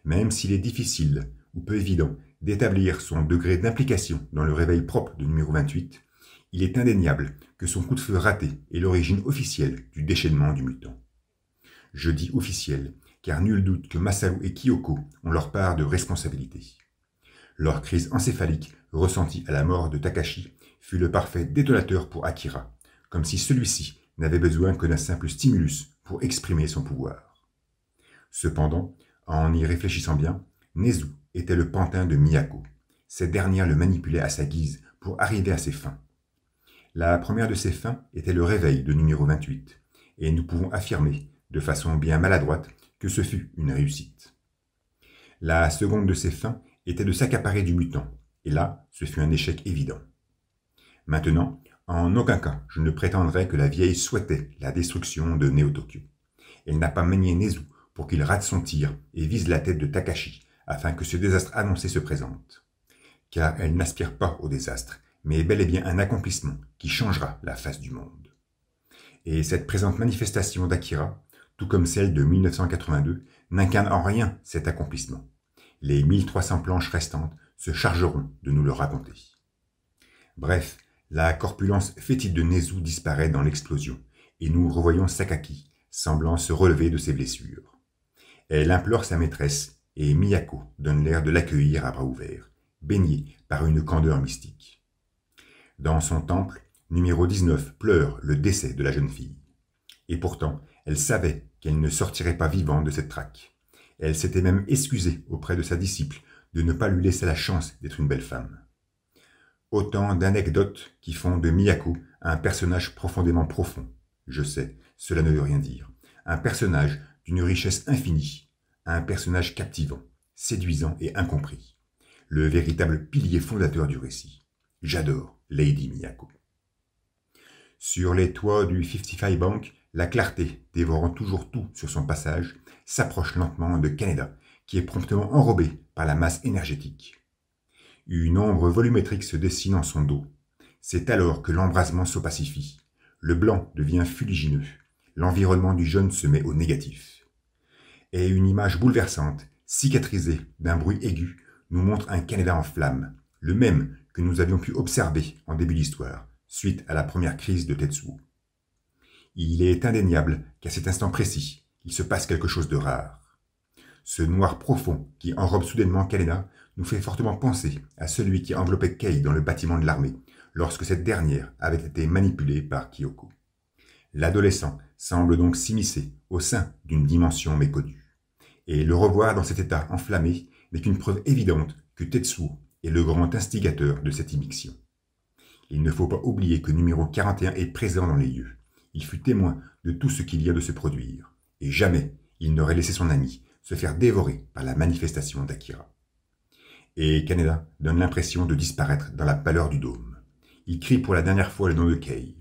Même s'il est difficile, ou peu évident, d'établir son degré d'implication dans le réveil propre de numéro 28, il est indéniable que son coup de feu raté est l'origine officielle du déchaînement du mutant. Je dis officiel, car nul doute que Masaru et Kyoko ont leur part de responsabilité. Leur crise encéphalique, ressentie à la mort de Takashi, fut le parfait détonateur pour Akira, comme si celui-ci n'avait besoin que d'un simple stimulus pour exprimer son pouvoir. Cependant, en y réfléchissant bien, Nezu était le pantin de Miyako. Cette dernière le manipulait à sa guise pour arriver à ses fins. La première de ces fins était le réveil de numéro 28, et nous pouvons affirmer, de façon bien maladroite, que ce fut une réussite. La seconde de ces fins était de s'accaparer du mutant, et là, ce fut un échec évident. Maintenant, en aucun cas, je ne prétendrai que la vieille souhaitait la destruction de Néo-Tokyo. Elle n'a pas manié Nezu pour qu'il rate son tir et vise la tête de Takashi, afin que ce désastre annoncé se présente. Car elle n'aspire pas au désastre, mais est bel et bien un accomplissement qui changera la face du monde. Et cette présente manifestation d'Akira, tout comme celle de 1982, n'incarne en rien cet accomplissement. Les 1300 planches restantes se chargeront de nous le raconter. Bref, la corpulence fétide de Nezu disparaît dans l'explosion, et nous revoyons Sakaki, semblant se relever de ses blessures. Elle implore sa maîtresse, et Miyako donne l'air de l'accueillir à bras ouverts, baignée par une candeur mystique. Dans son temple, numéro 19 pleure le décès de la jeune fille. Et pourtant, elle savait qu'elle ne sortirait pas vivante de cette traque. Elle s'était même excusée auprès de sa disciple de ne pas lui laisser la chance d'être une belle femme. Autant d'anecdotes qui font de Miyako un personnage profondément profond. Je sais, cela ne veut rien dire. Un personnage d'une richesse infinie. Un personnage captivant, séduisant et incompris. Le véritable pilier fondateur du récit. J'adore Lady Miyako. Sur les toits du 55 Bank, la clarté, dévorant toujours tout sur son passage, s'approche lentement de Kaneda, qui est promptement enrobé par la masse énergétique. Une ombre volumétrique se dessine en son dos. C'est alors que l'embrasement s'opacifie. Le blanc devient fuligineux. L'environnement du jeune se met au négatif. Et une image bouleversante, cicatrisée d'un bruit aigu, nous montre un Kaneda en flammes, le même que nous avions pu observer en début d'histoire, suite à la première crise de Tetsuo. Il est indéniable qu'à cet instant précis, il se passe quelque chose de rare. Ce noir profond qui enrobe soudainement Kaneda nous fait fortement penser à celui qui enveloppait Kei dans le bâtiment de l'armée, lorsque cette dernière avait été manipulée par Kyoko. L'adolescent semble donc s'immiscer au sein d'une dimension méconnue. Et le revoir dans cet état enflammé n'est qu'une preuve évidente que Tetsuo est le grand instigateur de cette immixtion. Il ne faut pas oublier que numéro 41 est présent dans les lieux. Il fut témoin de tout ce qu'il y a de se produire, et jamais il n'aurait laissé son ami se faire dévorer par la manifestation d'Akira. Et Kaneda donne l'impression de disparaître dans la pâleur du dôme. Il crie pour la dernière fois le nom de Kei.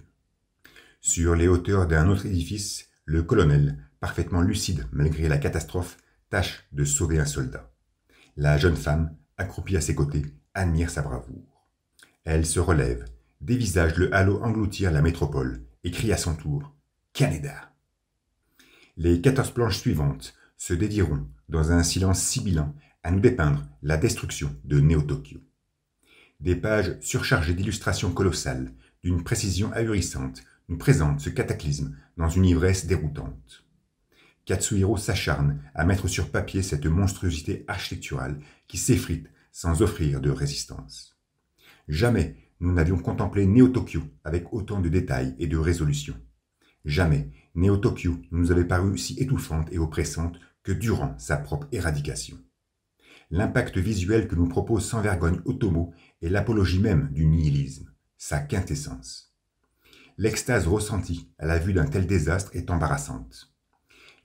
Sur les hauteurs d'un autre édifice, le colonel, parfaitement lucide malgré la catastrophe, tâche de sauver un soldat. La jeune femme, accroupie à ses côtés, admire sa bravoure. Elle se relève, dévisage le halo engloutir la métropole et crie à son tour « Kaneda !» Les 14 planches suivantes se dédieront, dans un silence sibilant, à nous dépeindre la destruction de Néo-Tokyo. Des pages surchargées d'illustrations colossales, d'une précision ahurissante, nous présente ce cataclysme dans une ivresse déroutante. Katsuhiro s'acharne à mettre sur papier cette monstruosité architecturale qui s'effrite sans offrir de résistance. Jamais nous n'avions contemplé Néo-Tokyo avec autant de détails et de résolution. Jamais Néo-Tokyo ne nous avait paru si étouffante et oppressante que durant sa propre éradication. L'impact visuel que nous propose sans vergogne Otomo est l'apologie même du nihilisme, sa quintessence. L'extase ressentie à la vue d'un tel désastre est embarrassante.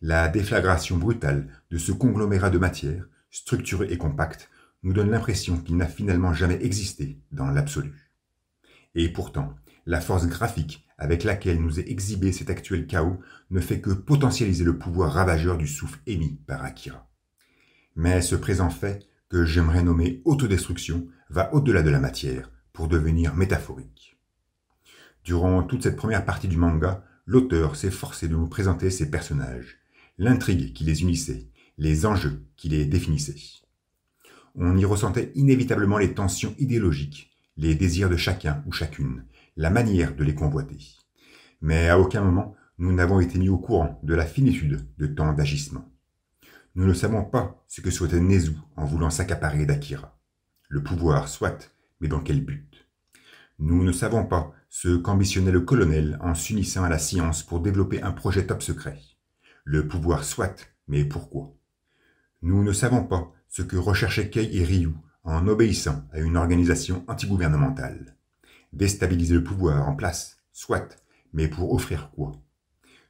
La déflagration brutale de ce conglomérat de matière, structuré et compact, nous donne l'impression qu'il n'a finalement jamais existé dans l'absolu. Et pourtant, la force graphique avec laquelle nous est exhibé cet actuel chaos ne fait que potentialiser le pouvoir ravageur du souffle émis par Akira. Mais ce présent fait, que j'aimerais nommer autodestruction, va au-delà de la matière pour devenir métaphorique. Durant toute cette première partie du manga, l'auteur s'est forcé de nous présenter ses personnages, l'intrigue qui les unissait, les enjeux qui les définissaient. On y ressentait inévitablement les tensions idéologiques, les désirs de chacun ou chacune, la manière de les convoiter. Mais à aucun moment, nous n'avons été mis au courant de la finitude de tant d'agissements. Nous ne savons pas ce que souhaitait Nezu en voulant s'accaparer d'Akira. Le pouvoir, soit, mais dans quel but? Nous ne savons pas ce qu'ambitionnait le colonel en s'unissant à la science pour développer un projet top secret. Le pouvoir, soit, mais pourquoi? Nous ne savons pas ce que recherchaient Kei et Ryu en obéissant à une organisation antigouvernementale. Déstabiliser le pouvoir en place, soit, mais pour offrir quoi?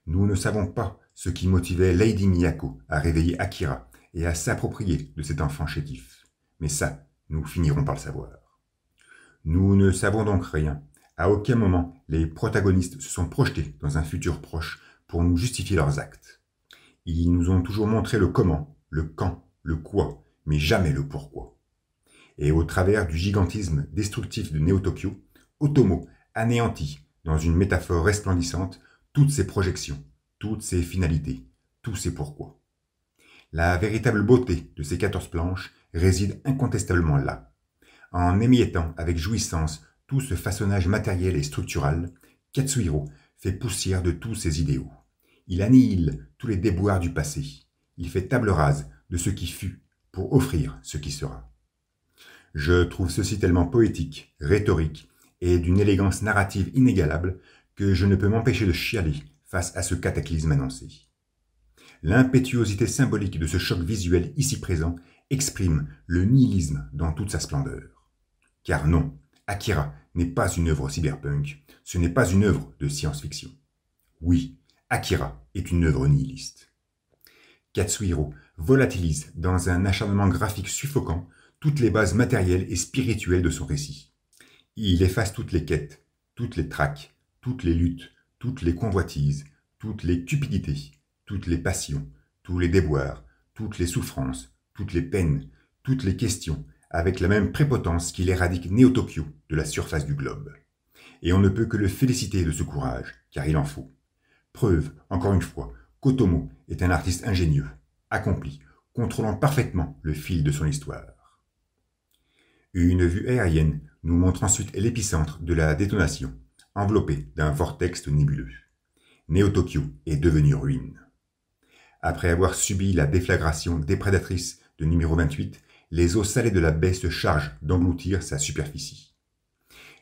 Nous ne savons pas ce qui motivait Lady Miyako à réveiller Akira et à s'approprier de cet enfant chétif. Mais ça, nous finirons par le savoir. Nous ne savons donc rien. À aucun moment, les protagonistes se sont projetés dans un futur proche pour nous justifier leurs actes. Ils nous ont toujours montré le comment, le quand, le quoi, mais jamais le pourquoi. Et au travers du gigantisme destructif de Néo-Tokyo, Otomo anéantit, dans une métaphore resplendissante, toutes ses projections, toutes ses finalités, tous ses pourquoi. La véritable beauté de ces 14 planches réside incontestablement là. En émiettant avec jouissance tout ce façonnage matériel et structural, Katsuhiro fait poussière de tous ses idéaux. Il annihile tous les déboires du passé. Il fait table rase de ce qui fut pour offrir ce qui sera. Je trouve ceci tellement poétique, rhétorique et d'une élégance narrative inégalable que je ne peux m'empêcher de chialer face à ce cataclysme annoncé. L'impétuosité symbolique de ce choc visuel ici présent exprime le nihilisme dans toute sa splendeur. Car non, Akira n'est pas une œuvre cyberpunk, ce n'est pas une œuvre de science-fiction. Oui, Akira est une œuvre nihiliste. Katsuhiro volatilise dans un acharnement graphique suffocant toutes les bases matérielles et spirituelles de son récit. Il efface toutes les quêtes, toutes les traques, toutes les luttes, toutes les convoitises, toutes les cupidités, toutes les passions, tous les déboires, toutes les souffrances, toutes les peines, toutes les questions, avec la même prépotence qu'il éradique Néo-Tokyo de la surface du globe. Et on ne peut que le féliciter de ce courage, car il en faut. Preuve, encore une fois, qu'Otomo est un artiste ingénieux, accompli, contrôlant parfaitement le fil de son histoire. Une vue aérienne nous montre ensuite l'épicentre de la détonation, enveloppé d'un vortex nébuleux. Néo-Tokyo est devenu ruine. Après avoir subi la déflagration déprédatrice de numéro 28, les eaux salées de la baie se chargent d'engloutir sa superficie.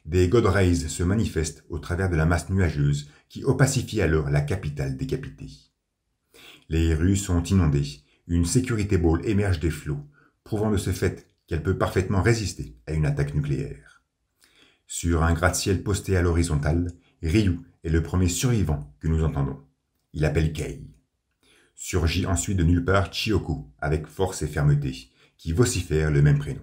Des God Rays se manifestent au travers de la masse nuageuse qui opacifie alors la capitale décapitée. Les rues sont inondées, une Security Ball émerge des flots, prouvant de ce fait qu'elle peut parfaitement résister à une attaque nucléaire. Sur un gratte-ciel posté à l'horizontale, Ryu est le premier survivant que nous entendons. Il appelle Kei. Surgit ensuite de nulle part Chiyoko, avec force et fermeté, qui vocifère le même prénom.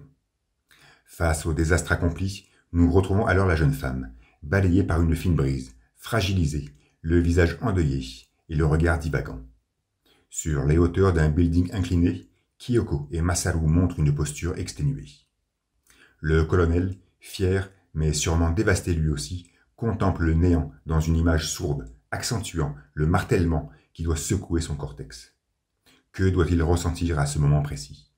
Face au désastre accompli, nous retrouvons alors la jeune femme, balayée par une fine brise, fragilisée, le visage endeuillé et le regard divagant. Sur les hauteurs d'un building incliné, Kyoko et Masaru montrent une posture exténuée. Le colonel, fier mais sûrement dévasté lui aussi, contemple le néant dans une image sourde, accentuant le martèlement qui doit secouer son cortex. Que doit-il ressentir à ce moment précis?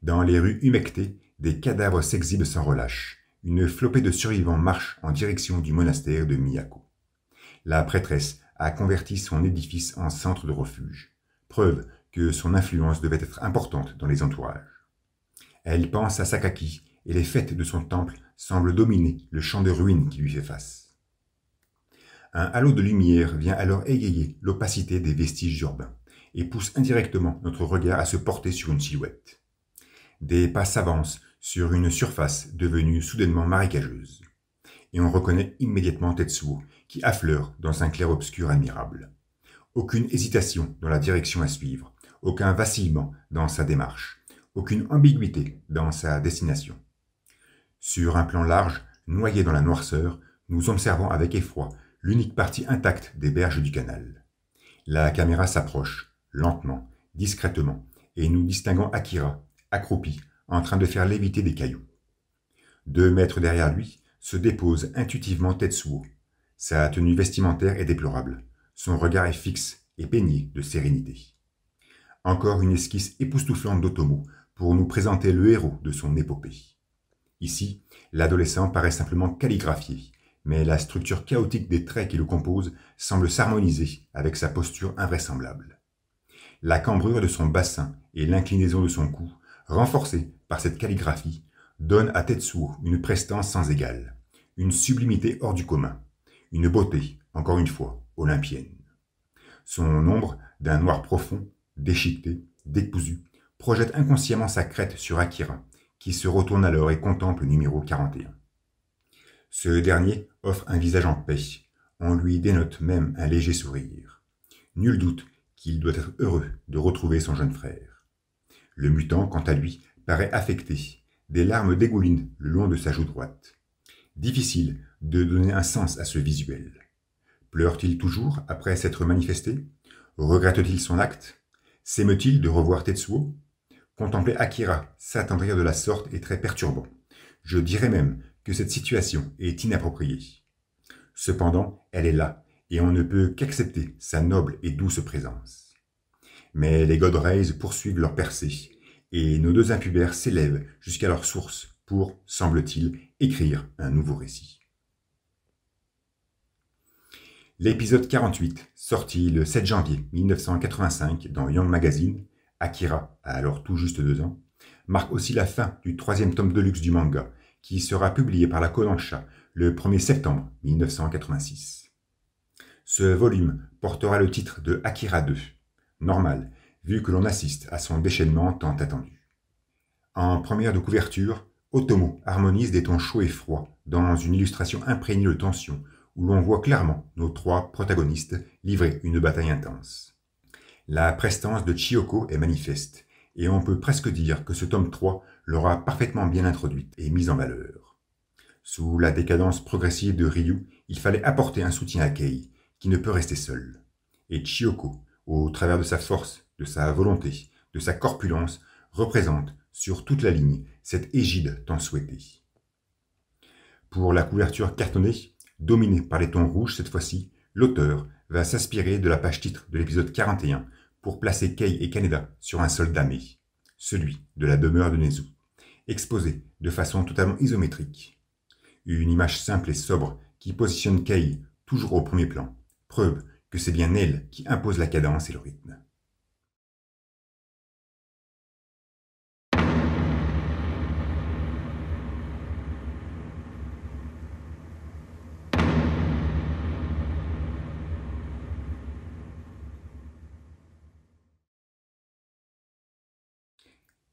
Dans les rues humectées, des cadavres s'exhibent sans relâche. Une flopée de survivants marche en direction du monastère de Miyako. la prêtresse a converti son édifice en centre de refuge, preuve que son influence devait être importante dans les entourages. Elle pense à Sakaki et les fêtes de son temple semblent dominer le champ de ruines qui lui fait face. Un halo de lumière vient alors égayer l'opacité des vestiges urbains et pousse indirectement notre regard à se porter sur une silhouette. Des pas s'avancent sur une surface devenue soudainement marécageuse. Et on reconnaît immédiatement Tetsuo, qui affleure dans un clair-obscur admirable. Aucune hésitation dans la direction à suivre, aucun vacillement dans sa démarche, aucune ambiguïté dans sa destination. Sur un plan large, noyé dans la noirceur, nous observons avec effroi l'unique partie intacte des berges du canal. La caméra s'approche, lentement, discrètement, et nous distinguons Akira, accroupi, en train de faire léviter des cailloux. 2 mètres derrière lui se dépose intuitivement Tetsuo. Sa tenue vestimentaire est déplorable. Son regard est fixe et peigné de sérénité. Encore une esquisse époustouflante d'Otomo pour nous présenter le héros de son épopée. Ici, l'adolescent paraît simplement calligraphié, mais la structure chaotique des traits qui le composent semble s'harmoniser avec sa posture invraisemblable. La cambrure de son bassin et l'inclinaison de son cou, renforcées par cette calligraphie, donnent à Tetsuo une prestance sans égale, une sublimité hors du commun, une beauté, encore une fois, olympienne. Son ombre, d'un noir profond, déchiqueté, décousu, projette inconsciemment sa crête sur Akira, qui se retourne alors et contemple le numéro 41. Ce dernier offre un visage en paix, on lui dénote même un léger sourire. Nul doute qu'il doit être heureux de retrouver son jeune frère. Le mutant, quant à lui, paraît affecté, des larmes dégoulinent le long de sa joue droite. Difficile de donner un sens à ce visuel. Pleure-t-il toujours après s'être manifesté? Regrette-t-il son acte? S'émeut-il de revoir Tetsuo? Contempler Akira s'attendrir de la sorte est très perturbant. Je dirais même que cette situation est inappropriée. Cependant, elle est là, et on ne peut qu'accepter sa noble et douce présence. Mais les God Rays poursuivent leur percée, et nos 2 impubères s'élèvent jusqu'à leur source pour, semble-t-il, écrire un nouveau récit. L'épisode 48, sorti le 7 janvier 1985 dans Young Magazine, Akira a alors tout juste 2 ans, marque aussi la fin du 3e tome de luxe du manga, qui sera publié par la Kodansha le 1er septembre 1986. Ce volume portera le titre de Akira 2, normal, vu que l'on assiste à son déchaînement tant attendu. En première de couverture, Otomo harmonise des tons chauds et froids dans une illustration imprégnée de tension où l'on voit clairement nos 3 protagonistes livrer une bataille intense. La prestance de Chiyoko est manifeste, et on peut presque dire que ce tome 3 l'aura parfaitement bien introduite et mise en valeur. Sous la décadence progressive de Ryu, il fallait apporter un soutien à Kei, qui ne peut rester seul. Et Chiyoko, au travers de sa force, de sa volonté, de sa corpulence, représente, sur toute la ligne, cette égide tant souhaitée. Pour la couverture cartonnée, dominée par les tons rouges cette fois-ci, l'auteur va s'inspirer de la page titre de l'épisode 41 pour placer Kei et Kaneda sur un sol damé, celui de la demeure de Nezu, exposé de façon totalement isométrique. Une image simple et sobre qui positionne Kei toujours au premier plan, preuve que c'est bien elle qui impose la cadence et le rythme.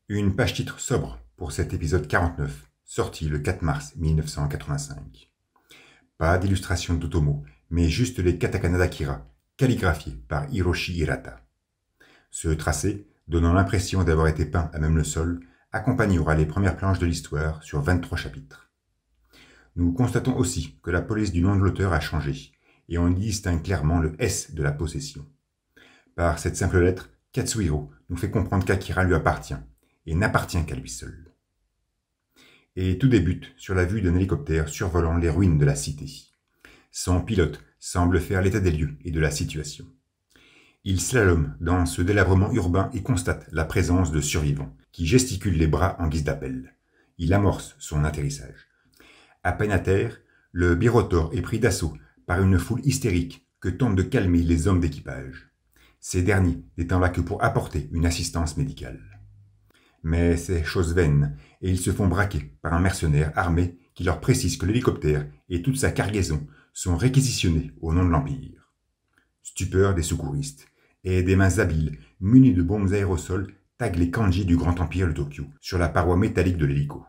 Une page titre sobre pour cet épisode 49, sorti le 4 mars 1985. Pas d'illustration d'Otomo, mais juste les katakana d'Akira, calligraphiés par Hiroshi Hirata. Ce tracé, donnant l'impression d'avoir été peint à même le sol, accompagnera les premières planches de l'histoire sur 23 chapitres. Nous constatons aussi que la police du nom de l'auteur a changé, et on y distingue clairement le S de la possession. Par cette simple lettre, Katsuhiro nous fait comprendre qu'Akira lui appartient, et n'appartient qu'à lui seul. Et tout débute sur la vue d'un hélicoptère survolant les ruines de la cité. Son pilote semble faire l'état des lieux et de la situation. Il slalome dans ce délabrement urbain et constate la présence de survivants, qui gesticulent les bras en guise d'appel. Il amorce son atterrissage. À peine à terre, le Birotor est pris d'assaut par une foule hystérique que tentent de calmer les hommes d'équipage, ces derniers n'étant là que pour apporter une assistance médicale. Mais c'est chose vaine, et ils se font braquer par un mercenaire armé qui leur précise que l'hélicoptère et toute sa cargaison sont réquisitionnés au nom de l'Empire. Stupeur des secouristes, et des mains habiles, munies de bombes aérosols, taguent les kanji du Grand Empire de Tokyo sur la paroi métallique de l'hélico.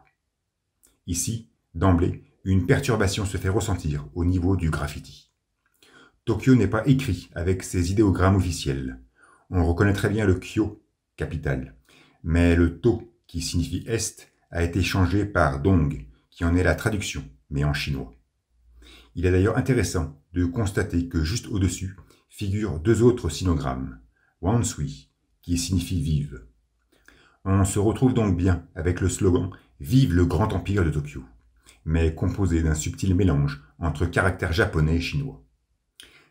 Ici, d'emblée, une perturbation se fait ressentir au niveau du graffiti. Tokyo n'est pas écrit avec ses idéogrammes officiels. On reconnaît très bien le Kyo, capitale, mais le To, qui signifie Est, a été changé par Dong, qui en est la traduction, mais en chinois. Il est d'ailleurs intéressant de constater que juste au-dessus figurent deux autres sinogrammes, Wansui, qui signifie vive. On se retrouve donc bien avec le slogan Vive le Grand Empire de Tokyo, mais composé d'un subtil mélange entre caractères japonais et chinois.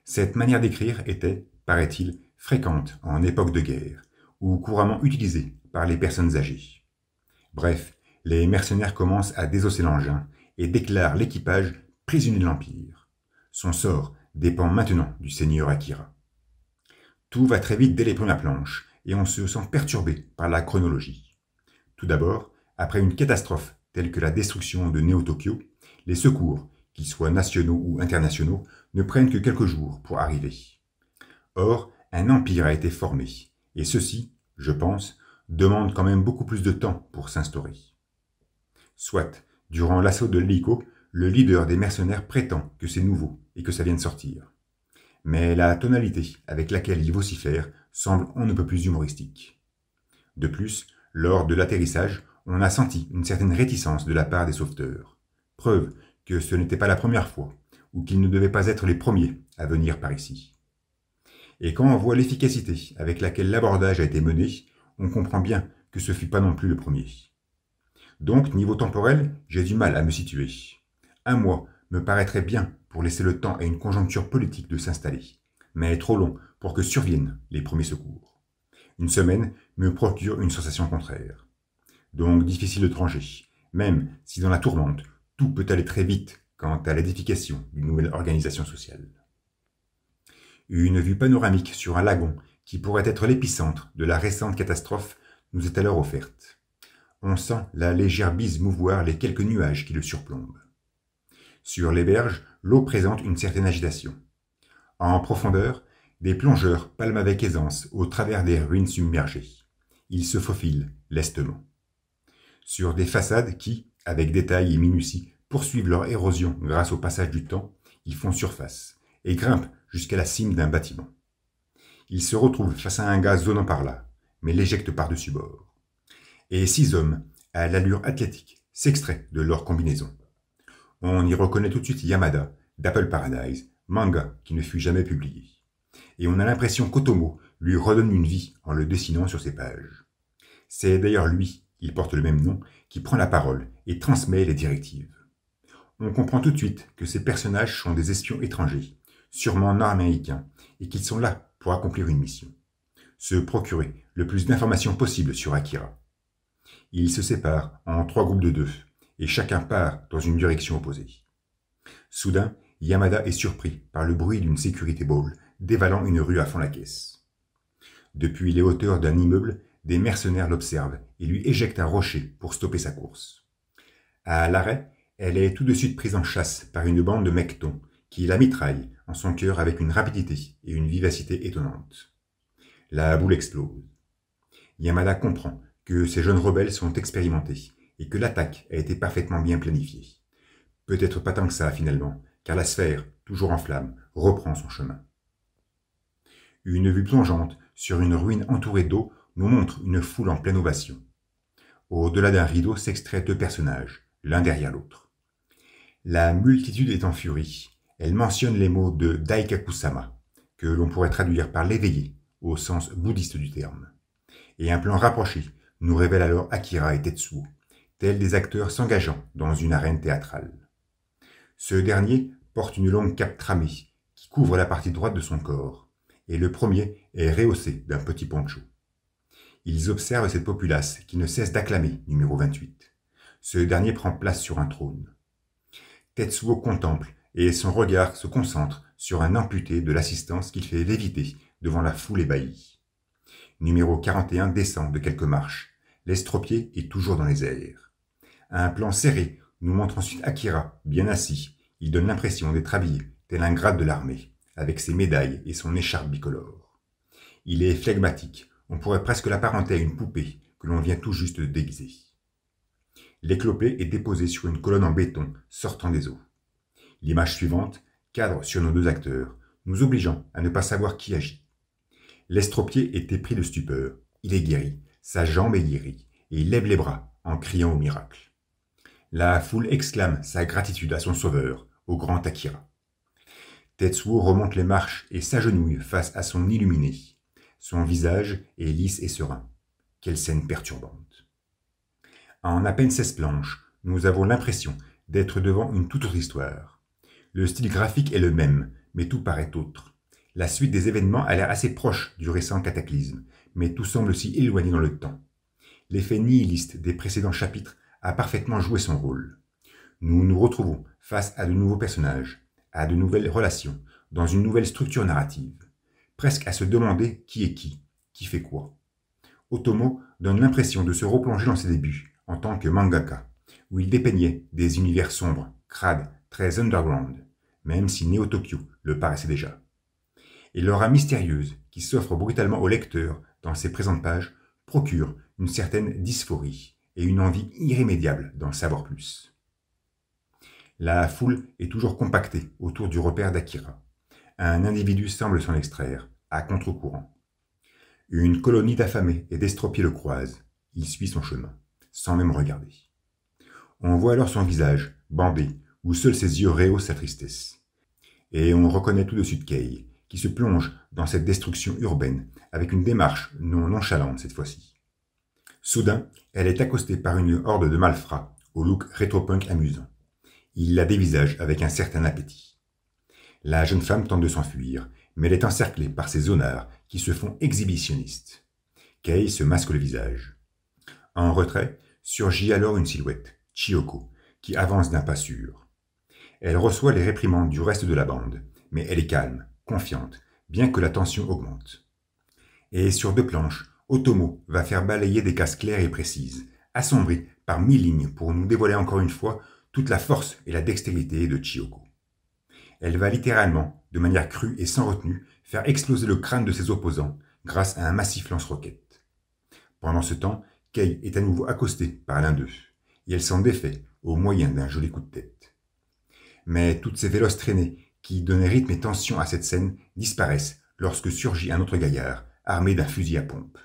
Cette manière d'écrire était, paraît-il, fréquente en époque de guerre, ou couramment utilisée par les personnes âgées. Bref, les mercenaires commencent à désosser l'engin et déclarent l'équipage prisonnier de l'Empire. Son sort dépend maintenant du seigneur Akira. Tout va très vite dès les premières planches, et on se sent perturbé par la chronologie. Tout d'abord, après une catastrophe telle que la destruction de Neo-Tokyo, les secours, qu'ils soient nationaux ou internationaux, ne prennent que quelques jours pour arriver. Or, un empire a été formé, et ceci, je pense, demande quand même beaucoup plus de temps pour s'instaurer. Soit, durant l'assaut de l'hélico, le leader des mercenaires prétend que c'est nouveau et que ça vient de sortir. Mais la tonalité avec laquelle il vocifère semble on ne peut plus humoristique. De plus, lors de l'atterrissage, on a senti une certaine réticence de la part des sauveteurs, preuve que ce n'était pas la première fois, ou qu'ils ne devaient pas être les premiers à venir par ici. Et quand on voit l'efficacité avec laquelle l'abordage a été mené, on comprend bien que ce fut pas non plus le premier. Donc, niveau temporel, j'ai du mal à me situer. Un mois me paraîtrait bien pour laisser le temps à une conjoncture politique de s'installer, mais trop long pour que surviennent les premiers secours. Une semaine me procure une sensation contraire. Donc difficile de trancher, même si dans la tourmente, tout peut aller très vite quant à l'édification d'une nouvelle organisation sociale. Une vue panoramique sur un lagon qui pourrait être l'épicentre de la récente catastrophe nous est alors offerte. On sent la légère bise mouvoir les quelques nuages qui le surplombent. Sur les berges, l'eau présente une certaine agitation. En profondeur, des plongeurs palment avec aisance au travers des ruines submergées. Ils se faufilent lestement. Sur des façades qui, avec détail et minutie, poursuivent leur érosion grâce au passage du temps, ils font surface et grimpent jusqu'à la cime d'un bâtiment. Ils se retrouvent face à un gars zonant par là, mais l'éjectent par-dessus bord. Et 6 hommes, à l'allure athlétique, s'extraient de leur combinaison. On y reconnaît tout de suite Yamada, d'Apple Paradise, manga qui ne fut jamais publié. Et on a l'impression qu'Otomo lui redonne une vie en le dessinant sur ses pages. C'est d'ailleurs lui, il porte le même nom, qui prend la parole et transmet les directives. On comprend tout de suite que ces personnages sont des espions étrangers, sûrement nord-américains, et qu'ils sont là pour accomplir une mission. Se procurer le plus d'informations possible sur Akira. Ils se séparent en 3 groupes de 2, et chacun part dans une direction opposée. Soudain, Yamada est surpris par le bruit d'une security ball dévalant une rue à fond la caisse. Depuis les hauteurs d'un immeuble, des mercenaires l'observent et lui éjectent un rocher pour stopper sa course. À l'arrêt, elle est tout de suite prise en chasse par une bande de mectons qui la mitraillent en son cœur avec une rapidité et une vivacité étonnantes. La boule explose. Yamada comprend que ces jeunes rebelles sont expérimentés et que l'attaque a été parfaitement bien planifiée. Peut-être pas tant que ça finalement, car la sphère, toujours en flammes, reprend son chemin. Une vue plongeante sur une ruine entourée d'eau nous montre une foule en pleine ovation. Au-delà d'un rideau s'extraient 2 personnages, l'un derrière l'autre. La multitude est en furie. Elle mentionne les mots de Daikaku-sama, que l'on pourrait traduire par l'éveillé, au sens bouddhiste du terme. Et un plan rapproché nous révèle alors Akira et Tetsuo, tels des acteurs s'engageant dans une arène théâtrale. Ce dernier porte une longue cape tramée qui couvre la partie droite de son corps, et le premier est rehaussé d'un petit poncho. Ils observent cette populace qui ne cesse d'acclamer numéro 28. Ce dernier prend place sur un trône. Tetsuo contemple et son regard se concentre sur un amputé de l'assistance qu'il fait léviter devant la foule ébahie. Numéro 41 descend de quelques marches. L'estropié est toujours dans les airs. Un plan serré nous montre ensuite Akira, bien assis. Il donne l'impression d'être habillé, tel un grade de l'armée, avec ses médailles et son écharpe bicolore. Il est flegmatique, on pourrait presque l'apparenter à une poupée que l'on vient tout juste de déguiser. L'éclopé est déposé sur une colonne en béton sortant des eaux. L'image suivante cadre sur nos deux acteurs, nous obligeant à ne pas savoir qui agit. L'estropié est épris de stupeur, il est guéri, sa jambe est guérie, et il lève les bras en criant au miracle. La foule exclame sa gratitude à son sauveur, au grand Akira. Tetsuo remonte les marches et s'agenouille face à son illuminé. Son visage est lisse et serein. Quelle scène perturbante. En à peine 16 planches, nous avons l'impression d'être devant une toute autre histoire. Le style graphique est le même, mais tout paraît autre. La suite des événements a l'air assez proche du récent cataclysme, mais tout semble si éloigné dans le temps. L'effet nihiliste des précédents chapitres a parfaitement joué son rôle. Nous nous retrouvons face à de nouveaux personnages, à de nouvelles relations, dans une nouvelle structure narrative. Presque à se demander qui est qui fait quoi. Otomo donne l'impression de se replonger dans ses débuts, en tant que mangaka, où il dépeignait des univers sombres, crades, très underground, même si Neo Tokyo le paraissait déjà. Et l'aura mystérieuse qui s'offre brutalement au lecteur dans ces présentes pages procure une certaine dysphorie et une envie irrémédiable d'en savoir plus. La foule est toujours compactée autour du repère d'Akira. Un individu semble s'en extraire, à contre-courant. Une colonie d'affamés et d'estropiés le croise. Il suit son chemin, sans même regarder. On voit alors son visage, bandé, où seuls ses yeux rehaussent sa tristesse. Et on reconnaît tout de suite Kei, qui se plonge dans cette destruction urbaine, avec une démarche non nonchalante cette fois-ci. Soudain, elle est accostée par une horde de malfrats, au look rétro-punk amusant. Il la dévisage avec un certain appétit. La jeune femme tente de s'enfuir, mais elle est encerclée par ses honnards qui se font exhibitionnistes. Kei se masque le visage. En retrait, surgit alors une silhouette, Chiyoko, qui avance d'un pas sûr. Elle reçoit les réprimandes du reste de la bande, mais elle est calme, confiante, bien que la tension augmente. Et sur 2 planches, Otomo va faire balayer des cases claires et précises, assombries par 1000 lignes pour nous dévoiler encore une fois toute la force et la dextérité de Chiyoko. Elle va littéralement, de manière crue et sans retenue, faire exploser le crâne de ses opposants grâce à un massif lance-roquettes. Pendant ce temps, Kei est à nouveau accostée par l'un d'eux, et elle s'en défait au moyen d'un joli coup de tête. Mais toutes ces véloces traînées qui donnaient rythme et tension à cette scène disparaissent lorsque surgit un autre gaillard, armé d'un fusil à pompe.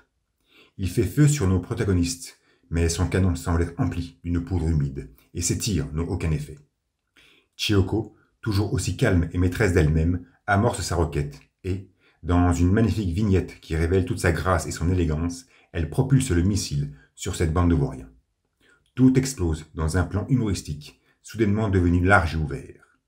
Il fait feu sur nos protagonistes, mais son canon semble être empli d'une poudre humide, et ses tirs n'ont aucun effet. Chiyoko, toujours aussi calme et maîtresse d'elle-même, amorce sa roquette, et, dans une magnifique vignette qui révèle toute sa grâce et son élégance, elle propulse le missile sur cette bande de vauriens. Tout explose dans un plan humoristique, soudainement devenu large et ouvert.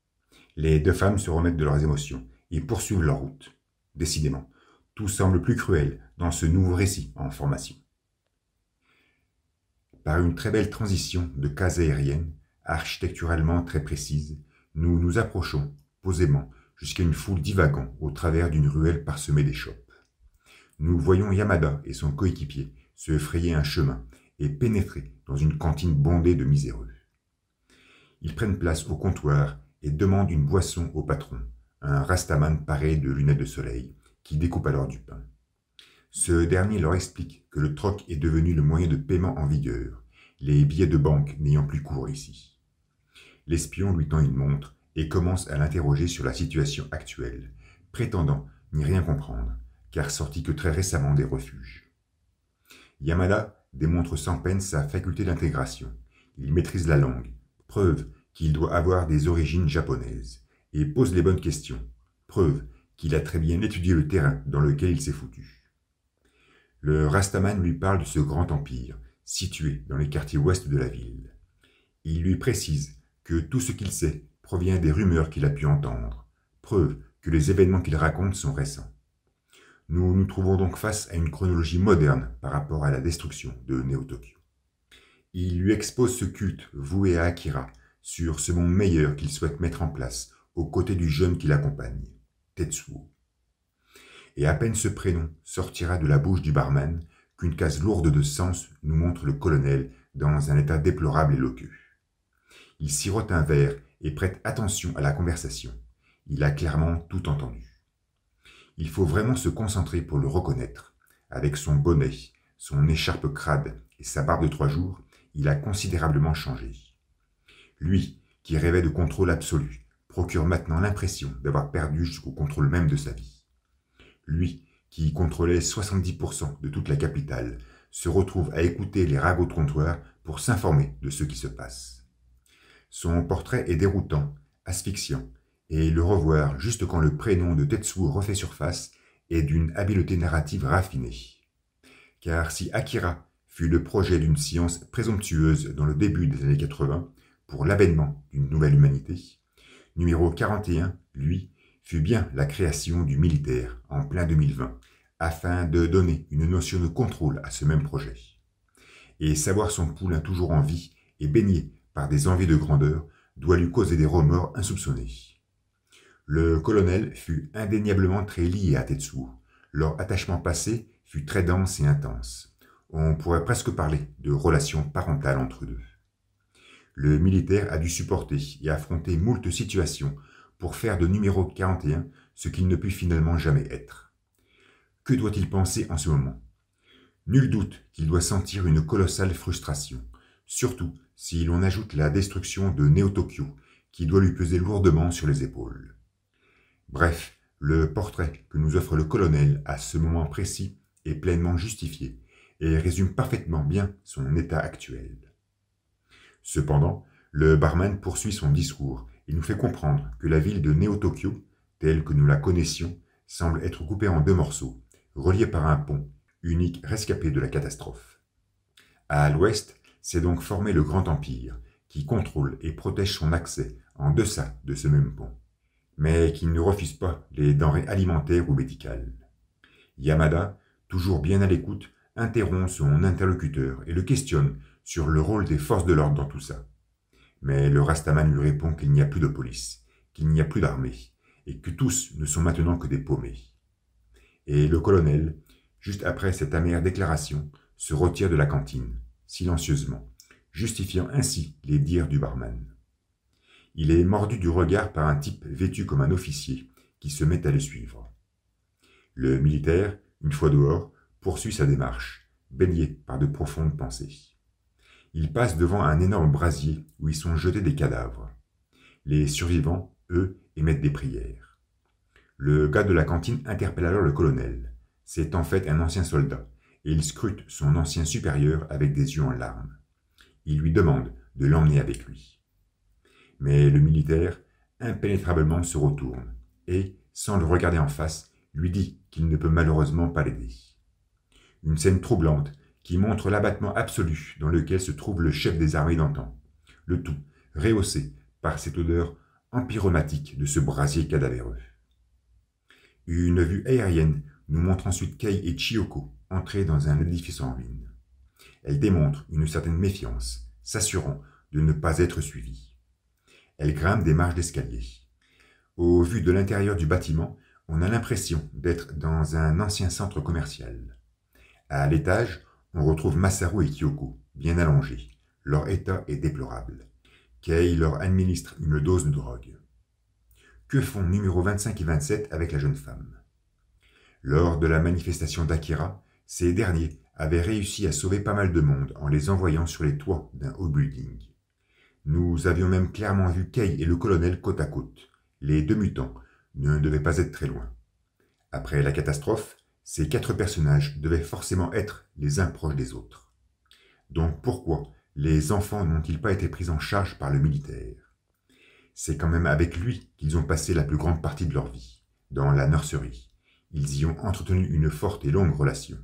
Les 2 femmes se remettent de leurs émotions et poursuivent leur route. Décidément, tout semble plus cruel dans ce nouveau récit en formation. Par une très belle transition de cases aériennes, architecturalement très précise, nous nous approchons, posément, jusqu'à une foule divagant au travers d'une ruelle parsemée d'échoppes. Nous voyons Yamada et son coéquipier se frayer un chemin et pénétrer dans une cantine bondée de miséreux. Ils prennent place au comptoir et demandent une boisson au patron, un rastaman paré de lunettes de soleil, qui découpe alors du pain. Ce dernier leur explique que le troc est devenu le moyen de paiement en vigueur, les billets de banque n'ayant plus cours ici. L'espion lui tend une montre et commence à l'interroger sur la situation actuelle, prétendant n'y rien comprendre, car sorti que très récemment des refuges. Yamada démontre sans peine sa faculté d'intégration. Il maîtrise la langue, preuve qu'il doit avoir des origines japonaises, et pose les bonnes questions, preuve qu'il a très bien étudié le terrain dans lequel il s'est foutu. Le Rastaman lui parle de ce grand empire, situé dans les quartiers ouest de la ville. Il lui précise que tout ce qu'il sait provient des rumeurs qu'il a pu entendre, preuve que les événements qu'il raconte sont récents. Nous nous trouvons donc face à une chronologie moderne par rapport à la destruction de Neo Tokyo. Il lui expose ce culte voué à Akira sur ce monde meilleur qu'il souhaite mettre en place, aux côtés du jeune qui l'accompagne, Tetsuo. Et à peine ce prénom sortira de la bouche du barman qu'une case lourde de sens nous montre le colonel dans un état déplorable et loqueux. Il sirote un verre et prête attention à la conversation. Il a clairement tout entendu. Il faut vraiment se concentrer pour le reconnaître. Avec son bonnet, son écharpe crade et sa barbe de 3 jours, il a considérablement changé. Lui, qui rêvait de contrôle absolu, procure maintenant l'impression d'avoir perdu jusqu'au contrôle même de sa vie. Lui, qui contrôlait 70% de toute la capitale, se retrouve à écouter les ragots de comptoir pour s'informer de ce qui se passe. Son portrait est déroutant, asphyxiant, et le revoir juste quand le prénom de Tetsuo refait surface est d'une habileté narrative raffinée. Car si Akira fut le projet d'une science présomptueuse dans le début des années 80 pour l'avènement d'une nouvelle humanité, numéro 41, lui, fut bien la création du militaire en plein 2020, afin de donner une notion de contrôle à ce même projet. Et savoir son poulain toujours en vie et baigné par des envies de grandeur doit lui causer des remords insoupçonnés. Le colonel fut indéniablement très lié à Tetsuo. Leur attachement passé fut très dense et intense. On pourrait presque parler de relations parentales entre eux deux. Le militaire a dû supporter et affronter moult situations pour faire de numéro 41 ce qu'il ne put finalement jamais être. Que doit-il penser en ce moment? Nul doute qu'il doit sentir une colossale frustration, surtout si l'on ajoute la destruction de Neo-Tokyo, qui doit lui peser lourdement sur les épaules. Bref, le portrait que nous offre le colonel à ce moment précis est pleinement justifié et résume parfaitement bien son état actuel. Cependant, le barman poursuit son discours et nous fait comprendre que la ville de Neo-Tokyo, telle que nous la connaissions, semble être coupée en 2 morceaux, reliés par un pont, unique rescapé de la catastrophe. À l'ouest, s'est donc formé le Grand Empire, qui contrôle et protège son accès en deçà de ce même pont, mais qui ne refuse pas les denrées alimentaires ou médicales. Yamada, toujours bien à l'écoute, interrompt son interlocuteur et le questionne sur le rôle des forces de l'ordre dans tout ça. Mais le Rastaman lui répond qu'il n'y a plus de police, qu'il n'y a plus d'armée, et que tous ne sont maintenant que des paumés. Et le colonel, juste après cette amère déclaration, se retire de la cantine, silencieusement, justifiant ainsi les dires du barman. Il est mordu du regard par un type vêtu comme un officier, qui se met à le suivre. Le militaire, une fois dehors, poursuit sa démarche, baigné par de profondes pensées. Il passe devant un énorme brasier où y sont jetés des cadavres. Les survivants, eux, émettent des prières. Le gars de la cantine interpelle alors le colonel. C'est en fait un ancien soldat, et il scrute son ancien supérieur avec des yeux en larmes. Il lui demande de l'emmener avec lui. Mais le militaire, impénétrablement, se retourne, et, sans le regarder en face, lui dit qu'il ne peut malheureusement pas l'aider. Une scène troublante qui montre l'abattement absolu dans lequel se trouve le chef des armées d'antan, le tout rehaussé par cette odeur empyromatique de ce brasier cadavéreux. Une vue aérienne nous montre ensuite Kei et Chiyoko entrer dans un édifice en ruine. Elle démontre une certaine méfiance, s'assurant de ne pas être suivie. Elle grimpe des marches d'escalier. Au vu de l'intérieur du bâtiment, on a l'impression d'être dans un ancien centre commercial. À l'étage, on retrouve Masaru et Kyoko, bien allongés. Leur état est déplorable. Kei leur administre une dose de drogue. Que font numéro 25 et 27 avec la jeune femme? Lors de la manifestation d'Akira, ces derniers avaient réussi à sauver pas mal de monde en les envoyant sur les toits d'un haut building. Nous avions même clairement vu Kei et le colonel côte à côte. Les 2 mutants ne devaient pas être très loin. Après la catastrophe, ces 4 personnages devaient forcément être les uns proches des autres. Donc pourquoi les enfants n'ont-ils pas été pris en charge par le militaire? C'est quand même avec lui qu'ils ont passé la plus grande partie de leur vie, dans la nurserie. Ils y ont entretenu une forte et longue relation.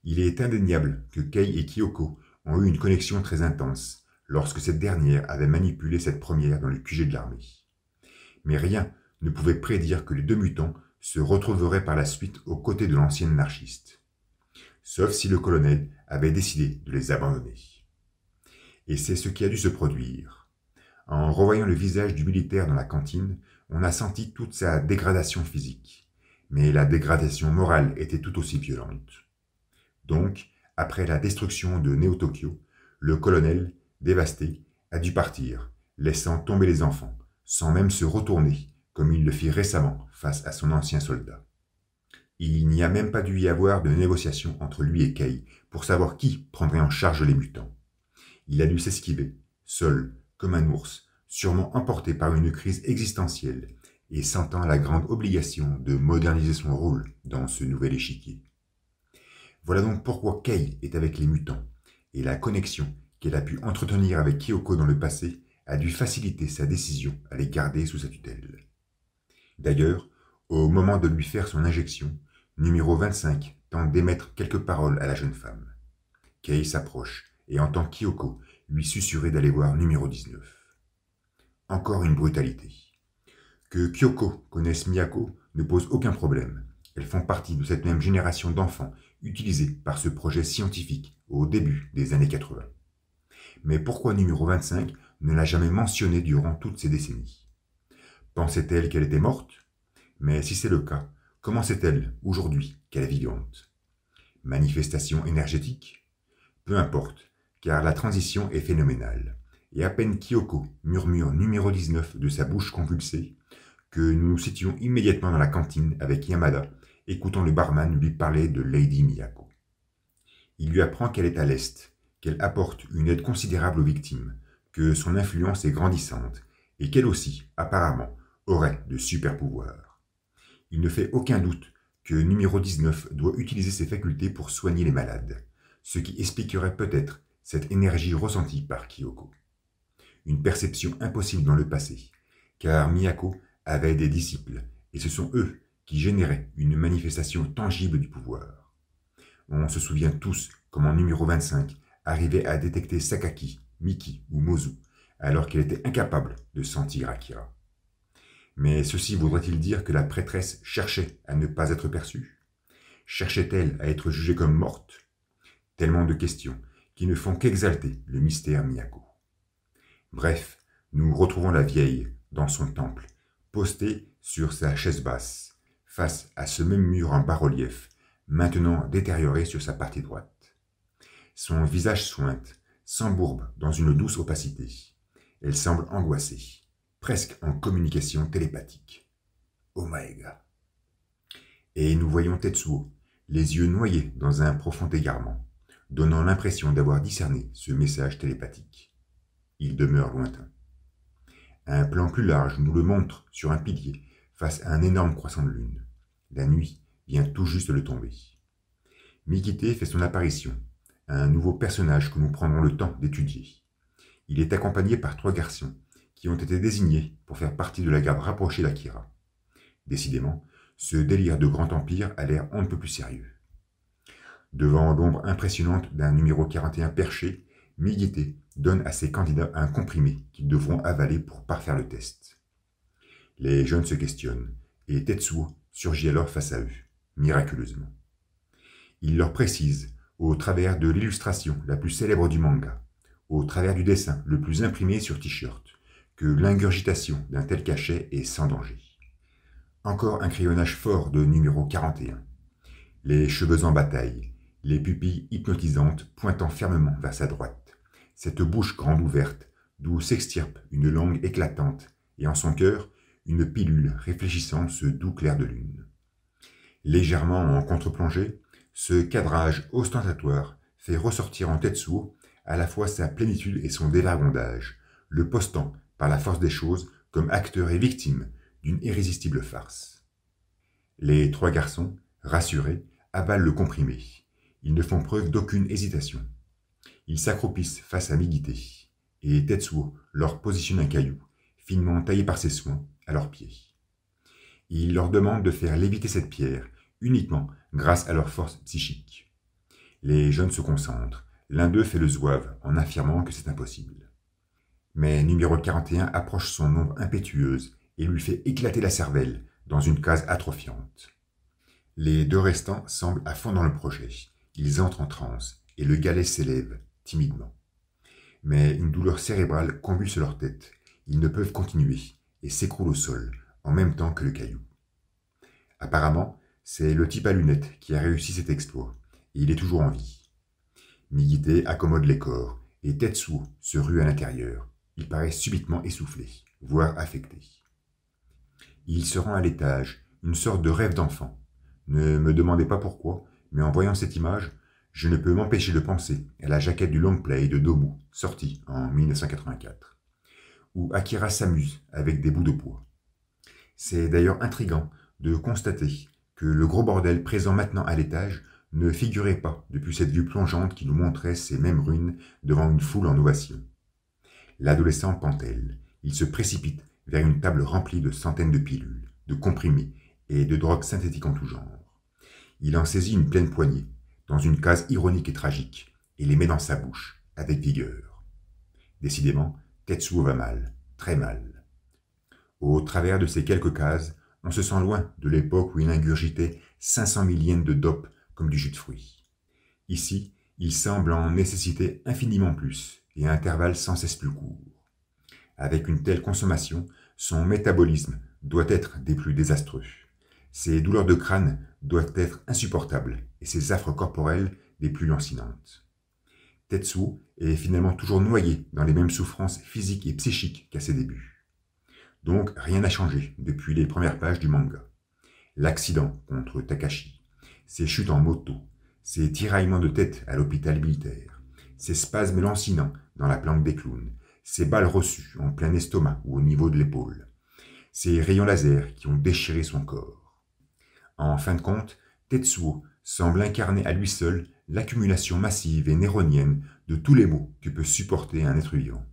Il est indéniable que Kei et Kyoko ont eu une connexion très intense lorsque cette dernière avait manipulé cette première dans le QG de l'armée. Mais rien ne pouvait prédire que les 2 mutants se retrouveraient par la suite aux côtés de l'ancienne anarchiste. Sauf si le colonel avait décidé de les abandonner. Et c'est ce qui a dû se produire. En revoyant le visage du militaire dans la cantine, on a senti toute sa dégradation physique. Mais la dégradation morale était tout aussi violente. Donc, après la destruction de Néo-Tokyo, le colonel, dévasté, a dû partir, laissant tomber les enfants, sans même se retourner, comme il le fit récemment face à son ancien soldat. Il n'y a même pas dû y avoir de négociation entre lui et Kei pour savoir qui prendrait en charge les mutants. Il a dû s'esquiver, seul, comme un ours, sûrement emporté par une crise existentielle, et sentant la grande obligation de moderniser son rôle dans ce nouvel échiquier. Voilà donc pourquoi Kei est avec les mutants, et la connexion qu'elle a pu entretenir avec Kyoko dans le passé a dû faciliter sa décision à les garder sous sa tutelle. D'ailleurs, au moment de lui faire son injection, numéro 25 tente d'émettre quelques paroles à la jeune femme. Kei s'approche et entend Kyoko lui susurrer d'aller voir numéro 19. Encore une brutalité. Que Kyoko connaisse Miyako ne pose aucun problème. Elles font partie de cette même génération d'enfants utilisés par ce projet scientifique au début des années 80. Mais pourquoi numéro 25 ne l'a jamais mentionné durant toutes ces décennies? Pensait-elle qu'elle était morte? Mais si c'est le cas, comment sait-elle, aujourd'hui, qu'elle est vivante? Manifestation énergétique? Peu importe, car la transition est phénoménale. Et à peine Kyoko murmure numéro 19 de sa bouche convulsée, que nous nous situons immédiatement dans la cantine avec Yamada, écoutant le barman lui parler de Lady Miyako. Il lui apprend qu'elle est à l'Est, qu'elle apporte une aide considérable aux victimes, que son influence est grandissante, et qu'elle aussi, apparemment, aurait de super pouvoirs. Il ne fait aucun doute que numéro 19 doit utiliser ses facultés pour soigner les malades, ce qui expliquerait peut-être cette énergie ressentie par Kyoko. Une perception impossible dans le passé, car Miyako avait des disciples, et ce sont eux qui généraient une manifestation tangible du pouvoir. On se souvient tous comment numéro 25 arrivait à détecter Sakaki, Miki ou Mozu, alors qu'elle était incapable de sentir Akira. Mais ceci voudrait-il dire que la prêtresse cherchait à ne pas être perçue? Cherchait-elle à être jugée comme morte? Tellement de questions qui ne font qu'exalter le mystère Miyako. Bref, nous retrouvons la vieille dans son temple, postée sur sa chaise basse, face à ce même mur en bas-relief, maintenant détérioré sur sa partie droite. Son visage sointe, s'embourbe dans une douce opacité. Elle semble angoissée, presque en communication télépathique. Omaega. Et nous voyons Tetsuo, les yeux noyés dans un profond égarement, donnant l'impression d'avoir discerné ce message télépathique. Il demeure lointain. Un plan plus large nous le montre sur un pilier, face à un énorme croissant de lune. La nuit vient tout juste de tomber. Mikité fait son apparition, un nouveau personnage que nous prendrons le temps d'étudier. Il est accompagné par 3 garçons, qui ont été désignés pour faire partie de la garde rapprochée d'Akira. Décidément, ce délire de grand empire a l'air on ne peut plus sérieux. Devant l'ombre impressionnante d'un numéro 41 perché, Mikité donne à ses candidats un comprimé qu'ils devront avaler pour parfaire le test. Les jeunes se questionnent, et Tetsuo surgit alors face à eux, miraculeusement. Il leur précise, au travers de l'illustration la plus célèbre du manga, au travers du dessin le plus imprimé sur t-shirt, que l'ingurgitation d'un tel cachet est sans danger. Encore un crayonnage fort de numéro 41. Les cheveux en bataille, les pupilles hypnotisantes pointant fermement vers sa droite, cette bouche grande ouverte, d'où s'extirpe une langue éclatante, et en son cœur, une pilule réfléchissant ce doux clair de lune. Légèrement en contre-plongée, ce cadrage ostentatoire fait ressortir en Tetsuo à la fois sa plénitude et son dévergondage, le postant, par la force des choses, comme acteur et victime d'une irrésistible farce. Les 3 garçons, rassurés, avalent le comprimé. Ils ne font preuve d'aucune hésitation. Ils s'accroupissent face à Mikité, et Tetsuo leur positionne un caillou, finement taillé par ses soins, à leurs pieds. Il leur demande de faire léviter cette pierre, uniquement grâce à leur force psychique. Les jeunes se concentrent, l'un d'eux fait le zouave en affirmant que c'est impossible. Mais numéro 41 approche son ombre impétueuse et lui fait éclater la cervelle dans une case atrophiante. Les 2 restants semblent à fond dans le projet. Ils entrent en transe et le galet s'élève, timidement. Mais une douleur cérébrale convulse leur tête. Ils ne peuvent continuer et s'écroulent au sol en même temps que le caillou. Apparemment, c'est le type à lunettes qui a réussi cet exploit, et il est toujours en vie. Migite accommode les corps, et Tetsuo se rue à l'intérieur. Il paraît subitement essoufflé, voire affecté. Il se rend à l'étage, une sorte de rêve d'enfant. Ne me demandez pas pourquoi, mais en voyant cette image, je ne peux m'empêcher de penser à la jaquette du long play de Domu, sorti en 1984, où Akira s'amuse avec des bouts de bois. C'est d'ailleurs intriguant de constater que le gros bordel présent maintenant à l'étage ne figurait pas depuis cette vue plongeante qui nous montrait ces mêmes ruines devant une foule en ovation. L'adolescent pantelle. Il se précipite vers une table remplie de centaines de pilules, de comprimés et de drogues synthétiques en tout genre. Il en saisit une pleine poignée, dans une case ironique et tragique, et les met dans sa bouche, avec vigueur. Décidément, Tetsuo va mal, très mal. Au travers de ces quelques cases, on se sent loin de l'époque où il ingurgitait 500 000 yens de dope comme du jus de fruits. Ici, il semble en nécessiter infiniment plus, et à intervalles sans cesse plus courts. Avec une telle consommation, son métabolisme doit être des plus désastreux. Ses douleurs de crâne doivent être insupportables, et ses affres corporelles des plus lancinantes. Tetsuo est finalement toujours noyé dans les mêmes souffrances physiques et psychiques qu'à ses débuts. Donc rien n'a changé depuis les premières pages du manga. L'accident contre Takashi, ses chutes en moto, ses tiraillements de tête à l'hôpital militaire, ses spasmes lancinants dans la planque des clowns, ses balles reçues en plein estomac ou au niveau de l'épaule, ses rayons laser qui ont déchiré son corps. En fin de compte, Tetsuo semble incarner à lui seul l'accumulation massive et néronienne de tous les maux que peut supporter un être vivant.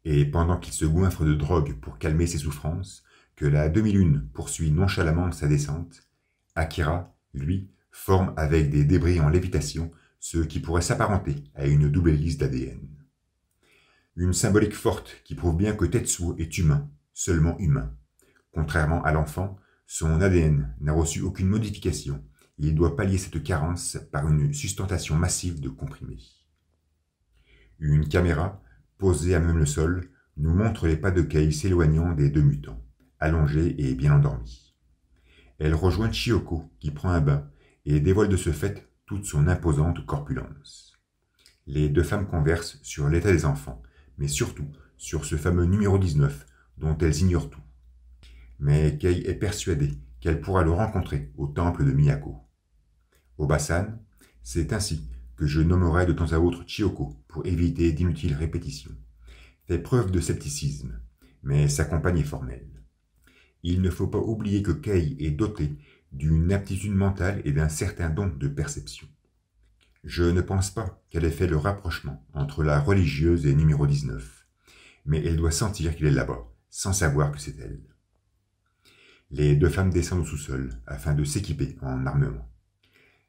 Et pendant qu'il se goinfre de drogue pour calmer ses souffrances, que la demi-lune poursuit nonchalamment sa descente, Akira, lui, forme avec des débris en lévitation ce qui pourrait s'apparenter à une double hélice d'ADN. Une symbolique forte qui prouve bien que Tetsuo est humain, seulement humain. Contrairement à l'enfant, son ADN n'a reçu aucune modification et il doit pallier cette carence par une sustentation massive de comprimés. Une caméra, posée à même le sol, nous montre les pas de Kei s'éloignant des deux mutants, allongés et bien endormis. Elle rejoint Chiyoko qui prend un bain et dévoile de ce fait toute son imposante corpulence. Les deux femmes conversent sur l'état des enfants, mais surtout sur ce fameux numéro 19 dont elles ignorent tout. Mais Kei est persuadée qu'elle pourra le rencontrer au temple de Miyako. Obasan, c'est ainsi que je nommerai de temps à autre Chiyoko pour éviter d'inutiles répétitions, fait preuve de scepticisme, mais sa compagne est formelle. Il ne faut pas oublier que Kei est dotée d'une aptitude mentale et d'un certain don de perception. Je ne pense pas qu'elle ait fait le rapprochement entre la religieuse et numéro 19, mais elle doit sentir qu'il est là-bas, sans savoir que c'est elle. Les deux femmes descendent au sous-sol afin de s'équiper en armement.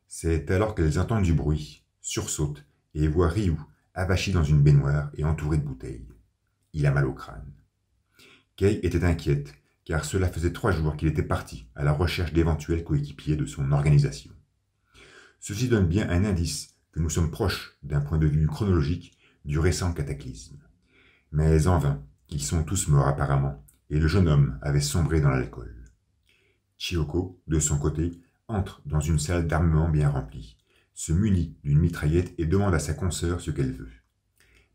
C'est alors qu'elles entendent du bruit, sursautent et voient Ryu avachi dans une baignoire et entouré de bouteilles. Il a mal au crâne. Kei était inquiète, car cela faisait 3 jours qu'il était parti à la recherche d'éventuels coéquipiers de son organisation. Ceci donne bien un indice que nous sommes proches, d'un point de vue chronologique, du récent cataclysme. Mais en vain, ils sont tous morts apparemment, et le jeune homme avait sombré dans l'alcool. Chiyoko, de son côté, entre dans une salle d'armement bien remplie, se munit d'une mitraillette et demande à sa consoeur ce qu'elle veut.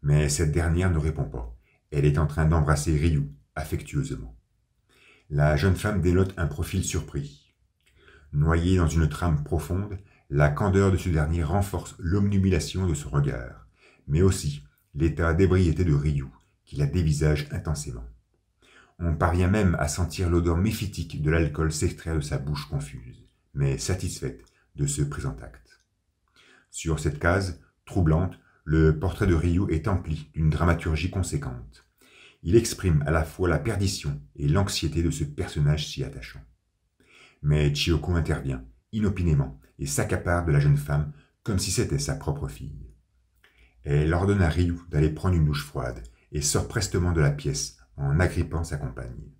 Mais cette dernière ne répond pas. Elle est en train d'embrasser Ryu, affectueusement. La jeune femme dénote un profil surpris. Noyée dans une trame profonde, la candeur de ce dernier renforce l'obnubilation de son regard, mais aussi l'état d'ébriété de Ryu, qui la dévisage intensément. On parvient même à sentir l'odeur méphitique de l'alcool s'extraire de sa bouche confuse, mais satisfaite de ce présent acte. Sur cette case, troublante, le portrait de Ryu est empli d'une dramaturgie conséquente. Il exprime à la fois la perdition et l'anxiété de ce personnage si attachant. Mais Chiyoko intervient, inopinément, et s'accapare de la jeune femme comme si c'était sa propre fille. Elle ordonne à Ryu d'aller prendre une douche froide et sort prestement de la pièce en agrippant sa compagne.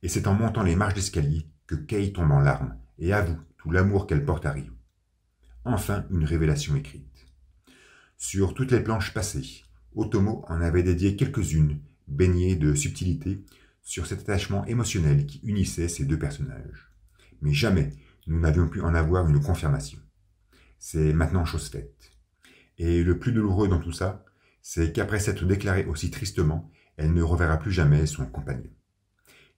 Et c'est en montant les marches d'escalier que Kei tombe en larmes et avoue tout l'amour qu'elle porte à Ryu. Enfin, une révélation écrite. Sur toutes les planches passées, Otomo en avait dédié quelques-unes, baignée de subtilité, sur cet attachement émotionnel qui unissait ces deux personnages. Mais jamais nous n'avions pu en avoir une confirmation. C'est maintenant chose faite. Et le plus douloureux dans tout ça, c'est qu'après s'être déclarée aussi tristement, elle ne reverra plus jamais son compagnon.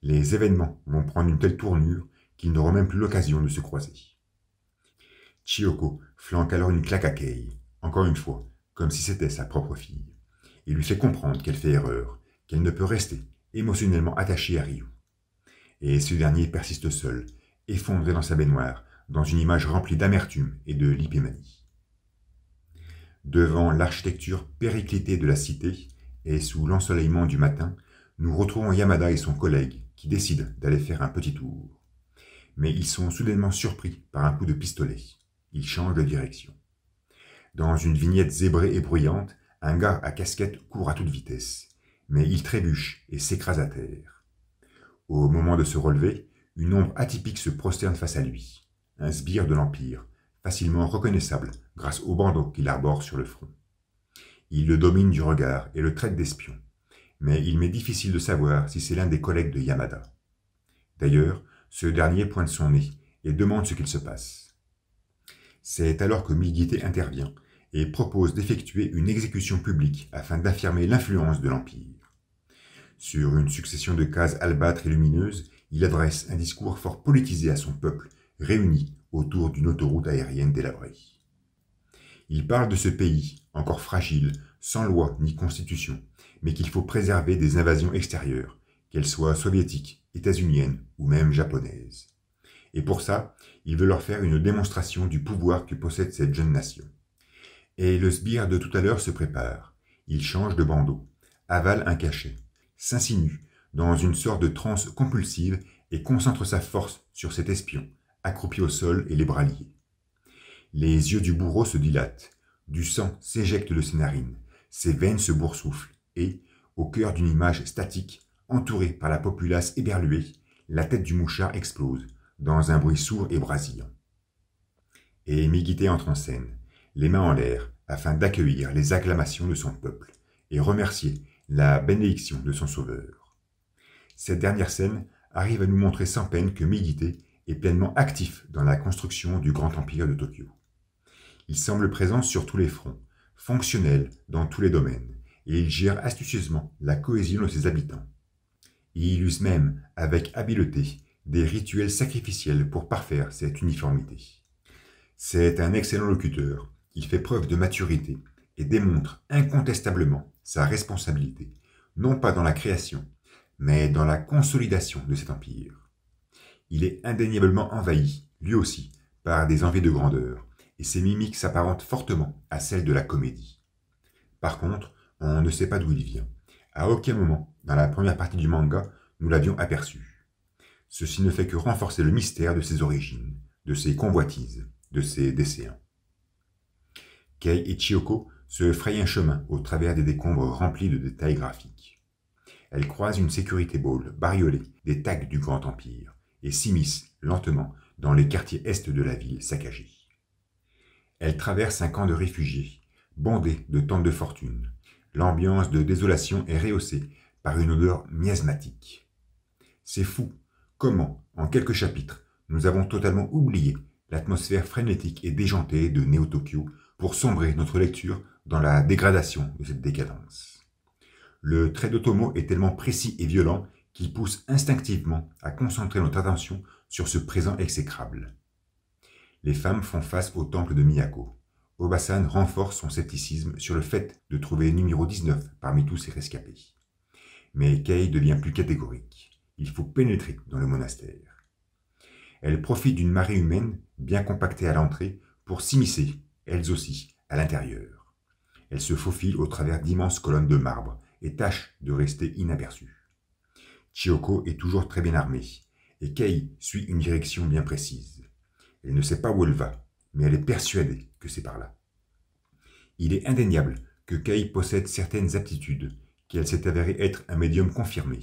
Les événements vont prendre une telle tournure qu'ils n'auront même plus l'occasion de se croiser. Chiyoko flanque alors une claque à Kei, encore une fois, comme si c'était sa propre fille. Il lui fait comprendre qu'elle fait erreur, qu'elle ne peut rester émotionnellement attachée à Ryu. Et ce dernier persiste seul, effondré dans sa baignoire, dans une image remplie d'amertume et de lipémanie. Devant l'architecture périclitée de la cité, et sous l'ensoleillement du matin, nous retrouvons Yamada et son collègue, qui décident d'aller faire un petit tour. Mais ils sont soudainement surpris par un coup de pistolet. Ils changent de direction. Dans une vignette zébrée et bruyante, un gars à casquette court à toute vitesse, mais il trébuche et s'écrase à terre. Au moment de se relever, une ombre atypique se prosterne face à lui, un sbire de l'Empire, facilement reconnaissable grâce au bandeau qu'il arbore sur le front. Il le domine du regard et le traite d'espion, mais il m'est difficile de savoir si c'est l'un des collègues de Yamada. D'ailleurs, ce dernier pointe son nez et demande ce qu'il se passe. C'est alors que Migite intervient et propose d'effectuer une exécution publique afin d'affirmer l'influence de l'Empire. Sur une succession de cases albâtres et lumineuses, il adresse un discours fort politisé à son peuple, réuni autour d'une autoroute aérienne délabrée. Il parle de ce pays, encore fragile, sans loi ni constitution, mais qu'il faut préserver des invasions extérieures, qu'elles soient soviétiques, états-uniennes ou même japonaises. Et pour ça, il veut leur faire une démonstration du pouvoir que possède cette jeune nation. Et le sbire de tout à l'heure se prépare. Il change de bandeau, avale un cachet, s'insinue dans une sorte de transe compulsive et concentre sa force sur cet espion, accroupi au sol et les bras liés. Les yeux du bourreau se dilatent, du sang s'éjecte de ses narines, ses veines se boursouflent et, au cœur d'une image statique, entourée par la populace éberluée, la tête du mouchard explose, dans un bruit sourd et brasillant. Et Migite entre en scène, les mains en l'air, afin d'accueillir les acclamations de son peuple et remercier la bénédiction de son sauveur. Cette dernière scène arrive à nous montrer sans peine que Migite est pleinement actif dans la construction du grand empire de Tokyo. Il semble présent sur tous les fronts, fonctionnel dans tous les domaines, et il gère astucieusement la cohésion de ses habitants. Il use même, avec habileté, des rituels sacrificiels pour parfaire cette uniformité. C'est un excellent locuteur, il fait preuve de maturité et démontre incontestablement sa responsabilité, non pas dans la création, mais dans la consolidation de cet empire. Il est indéniablement envahi, lui aussi, par des envies de grandeur, et ses mimiques s'apparentent fortement à celles de la comédie. Par contre, on ne sait pas d'où il vient. À aucun moment, dans la première partie du manga, nous l'avions aperçu. Ceci ne fait que renforcer le mystère de ses origines, de ses convoitises, de ses décéans. Kei et Chiyoko se frayent un chemin au travers des décombres remplis de détails graphiques. Elles croisent une sécurité ball bariolée des tags du Grand Empire et s'immiscent lentement dans les quartiers est de la ville saccagée. Elles traversent un camp de réfugiés, bondé de tentes de fortune. L'ambiance de désolation est rehaussée par une odeur miasmatique. C'est fou comment, en quelques chapitres, nous avons totalement oublié l'atmosphère frénétique et déjantée de Néo-Tokyo pour sombrer notre lecture dans la dégradation de cette décadence. Le trait d'Otomo est tellement précis et violent qu'il pousse instinctivement à concentrer notre attention sur ce présent exécrable. Les femmes font face au temple de Miyako. Obasan renforce son scepticisme sur le fait de trouver numéro 19 parmi tous ces rescapés. Mais Kei devient plus catégorique. Il faut pénétrer dans le monastère. Elles profitent d'une marée humaine bien compactée à l'entrée pour s'immiscer, elles aussi, à l'intérieur. Elles se faufilent au travers d'immenses colonnes de marbre et tâchent de rester inaperçues. Chiyoko est toujours très bien armée, et Kei suit une direction bien précise. Elle ne sait pas où elle va, mais elle est persuadée que c'est par là. Il est indéniable que Kei possède certaines aptitudes, qu'elle s'est avérée être un médium confirmé.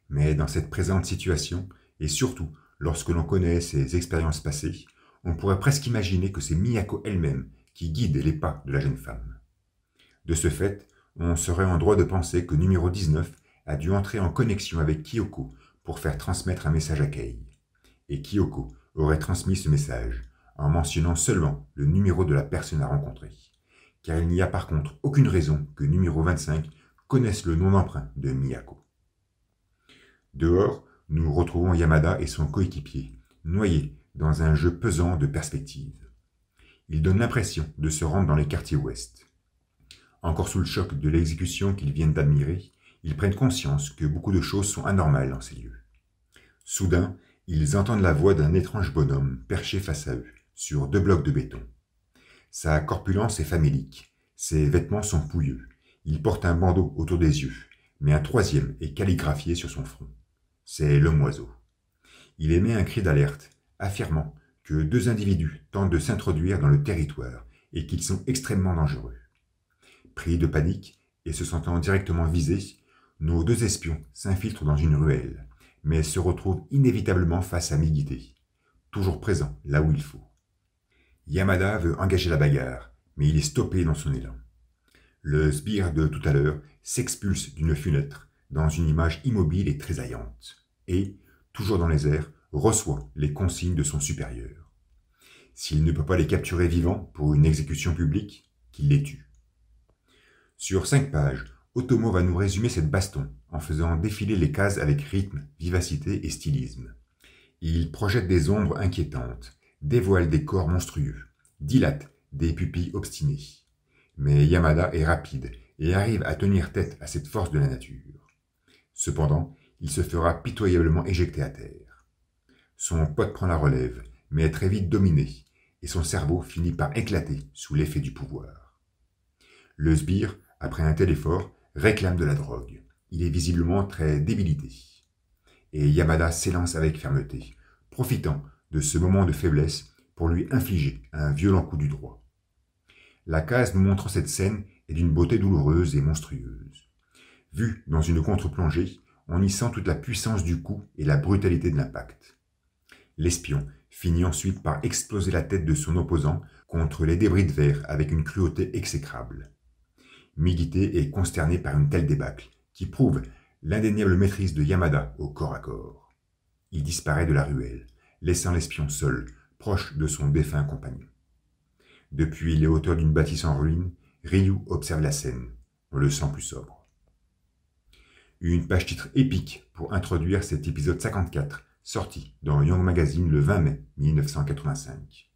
Mais dans cette présente situation, et surtout lorsque l'on connaît ses expériences passées, on pourrait presque imaginer que c'est Miyako elle-même qui guide les pas de la jeune femme. De ce fait, on serait en droit de penser que numéro 19 a dû entrer en connexion avec Kyoko pour faire transmettre un message à Kei. Et Kyoko aurait transmis ce message en mentionnant seulement le numéro de la personne à rencontrer, car il n'y a par contre aucune raison que numéro 25 connaisse le nom d'emprunt de Miyako. Dehors, nous retrouvons Yamada et son coéquipier, noyés dans un jeu pesant de perspective. Ils donnent l'impression de se rendre dans les quartiers ouest. Encore sous le choc de l'exécution qu'ils viennent d'admirer, ils prennent conscience que beaucoup de choses sont anormales dans ces lieux. Soudain, ils entendent la voix d'un étrange bonhomme perché face à eux, sur 2 blocs de béton. Sa corpulence est famélique, ses vêtements sont pouilleux, il porte un bandeau autour des yeux, mais un 3e est calligraphié sur son front. C'est l'homme oiseau. Il émet un cri d'alerte, affirmant que 2 individus tentent de s'introduire dans le territoire et qu'ils sont extrêmement dangereux. Pris de panique et se sentant directement visés, nos 2 espions s'infiltrent dans une ruelle, mais se retrouvent inévitablement face à Migite, toujours présent là où il faut. Yamada veut engager la bagarre, mais il est stoppé dans son élan. Le sbire de tout à l'heure s'expulse d'une fenêtre dans une image immobile et tressaillante, et, toujours dans les airs, reçoit les consignes de son supérieur. S'il ne peut pas les capturer vivants pour une exécution publique, qu'il les tue. Sur 5 pages, Otomo va nous résumer cette baston en faisant défiler les cases avec rythme, vivacité et stylisme. Il projette des ombres inquiétantes, dévoile des corps monstrueux, dilate des pupilles obstinées. Mais Yamada est rapide et arrive à tenir tête à cette force de la nature. Cependant, il se fera pitoyablement éjecter à terre. Son pote prend la relève, mais est très vite dominé, et son cerveau finit par éclater sous l'effet du pouvoir. Le sbire, après un tel effort, réclame de la drogue. Il est visiblement très débilité. Et Yamada s'élance avec fermeté, profitant de ce moment de faiblesse pour lui infliger un violent coup du droit. La case nous montrant cette scène est d'une beauté douloureuse et monstrueuse. Vue dans une contre-plongée, on y sent toute la puissance du coup et la brutalité de l'impact. L'espion finit ensuite par exploser la tête de son opposant contre les débris de verre avec une cruauté exécrable. Migite est consterné par une telle débâcle qui prouve l'indéniable maîtrise de Yamada au corps à corps. Il disparaît de la ruelle, laissant l'espion seul, proche de son défunt compagnon. Depuis les hauteurs d'une bâtisse en ruine, Ryu observe la scène. On le sent plus sobre. Une page titre épique pour introduire cet épisode 54, sorti dans Young Magazine le 20 mai 1985.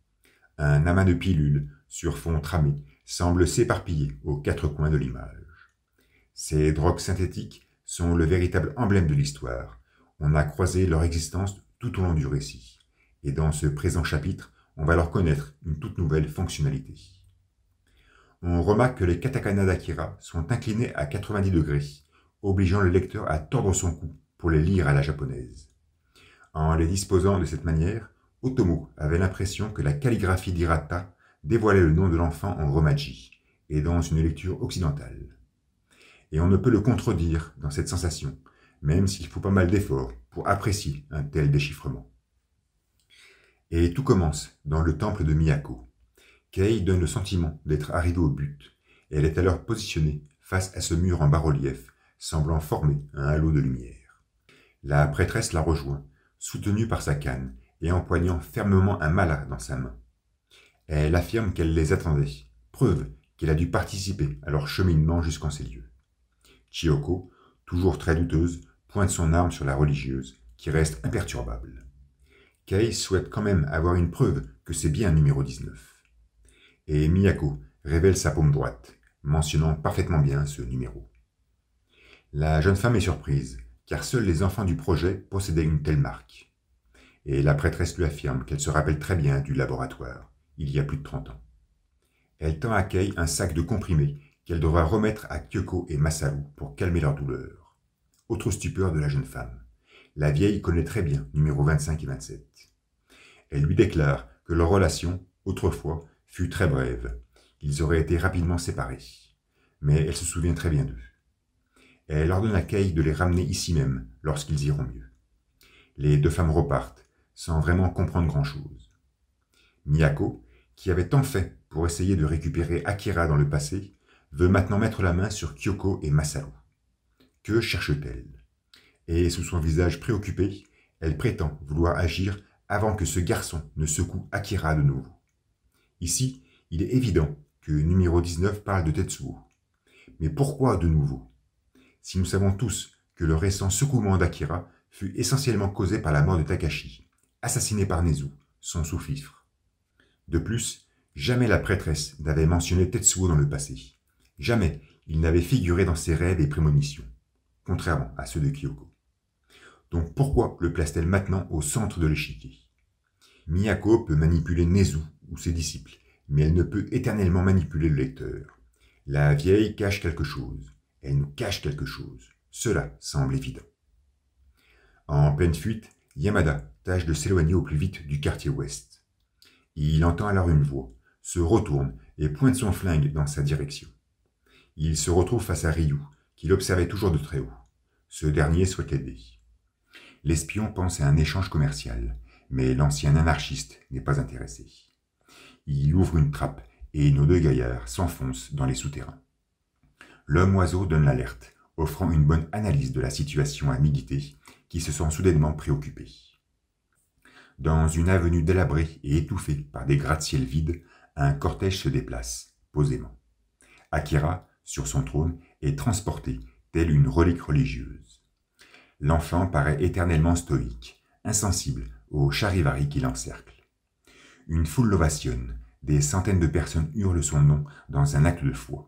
Un amas de pilules, sur fond tramé, semble s'éparpiller aux 4 coins de l'image. Ces drogues synthétiques sont le véritable emblème de l'histoire. On a croisé leur existence tout au long du récit. Et dans ce présent chapitre, on va leur connaître une toute nouvelle fonctionnalité. On remarque que les katakana d'Akira sont inclinés à 90 degrés, obligeant le lecteur à tordre son cou pour les lire à la japonaise. En les disposant de cette manière, Otomo avait l'impression que la calligraphie d'Hirata dévoilait le nom de l'enfant en romaji, et dans une lecture occidentale. Et on ne peut le contredire dans cette sensation, même s'il faut pas mal d'efforts pour apprécier un tel déchiffrement. Et tout commence dans le temple de Miyako. Kei donne le sentiment d'être arrivé au but, et elle est alors positionnée face à ce mur en bas-relief, semblant former un halo de lumière. La prêtresse la rejoint, soutenue par sa canne, et empoignant fermement un mala dans sa main. Elle affirme qu'elle les attendait, preuve qu'elle a dû participer à leur cheminement jusqu'en ces lieux. Chiyoko, toujours très douteuse, pointe son arme sur la religieuse, qui reste imperturbable. Kei souhaite quand même avoir une preuve que c'est bien un numéro 19. Et Miyako révèle sa paume droite, mentionnant parfaitement bien ce numéro. La jeune femme est surprise, car seuls les enfants du projet possédaient une telle marque. Et la prêtresse lui affirme qu'elle se rappelle très bien du laboratoire, il y a plus de 30 ans. Elle tend à Kei un sac de comprimés qu'elle devra remettre à Kyoko et Masaru pour calmer leur douleur. Autre stupeur de la jeune femme. La vieille connaît très bien numéro 25 et 27. Elle lui déclare que leur relation, autrefois, fut très brève. Ils auraient été rapidement séparés. Mais elle se souvient très bien d'eux. Elle ordonne à Kei de les ramener ici même, lorsqu'ils iront mieux. Les 2 femmes repartent, sans vraiment comprendre grand-chose. Miyako, qui avait tant fait pour essayer de récupérer Akira dans le passé, veut maintenant mettre la main sur Kyoko et Masaru. Que cherche-t-elle? Et sous son visage préoccupé, elle prétend vouloir agir avant que ce garçon ne secoue Akira de nouveau. Ici, il est évident que numéro 19 parle de Tetsuo. Mais pourquoi de nouveau? Si nous savons tous que le récent secouement d'Akira fut essentiellement causé par la mort de Takashi, assassiné par Nezu, son sous-fifre. De plus, jamais la prêtresse n'avait mentionné Tetsuo dans le passé. Jamais il n'avait figuré dans ses rêves et prémonitions, contrairement à ceux de Kyoko. Donc pourquoi le place-t-elle maintenant au centre de l'échiquier? Miyako peut manipuler Nezu ou ses disciples, mais elle ne peut éternellement manipuler le lecteur. La vieille cache quelque chose. Elle nous cache quelque chose. Cela semble évident. En pleine fuite, Yamada tâche de s'éloigner au plus vite du quartier ouest. Il entend alors une voix, se retourne et pointe son flingue dans sa direction. Il se retrouve face à Ryu, qui l'observait toujours de très haut. Ce dernier souhaite l'aider. L'espion pense à un échange commercial, mais l'ancien anarchiste n'est pas intéressé. Il ouvre une trappe et nos deux gaillards s'enfoncent dans les souterrains. L'homme-oiseau donne l'alerte, offrant une bonne analyse de la situation à Migité, qui se sent soudainement préoccupé. Dans une avenue délabrée et étouffée par des gratte-ciel vides, un cortège se déplace, posément. Akira, sur son trône, est transporté, telle une relique religieuse. L'enfant paraît éternellement stoïque, insensible aux charivari qui l'encerclent. Une foule l'ovationne, des centaines de personnes hurlent son nom dans un acte de foi.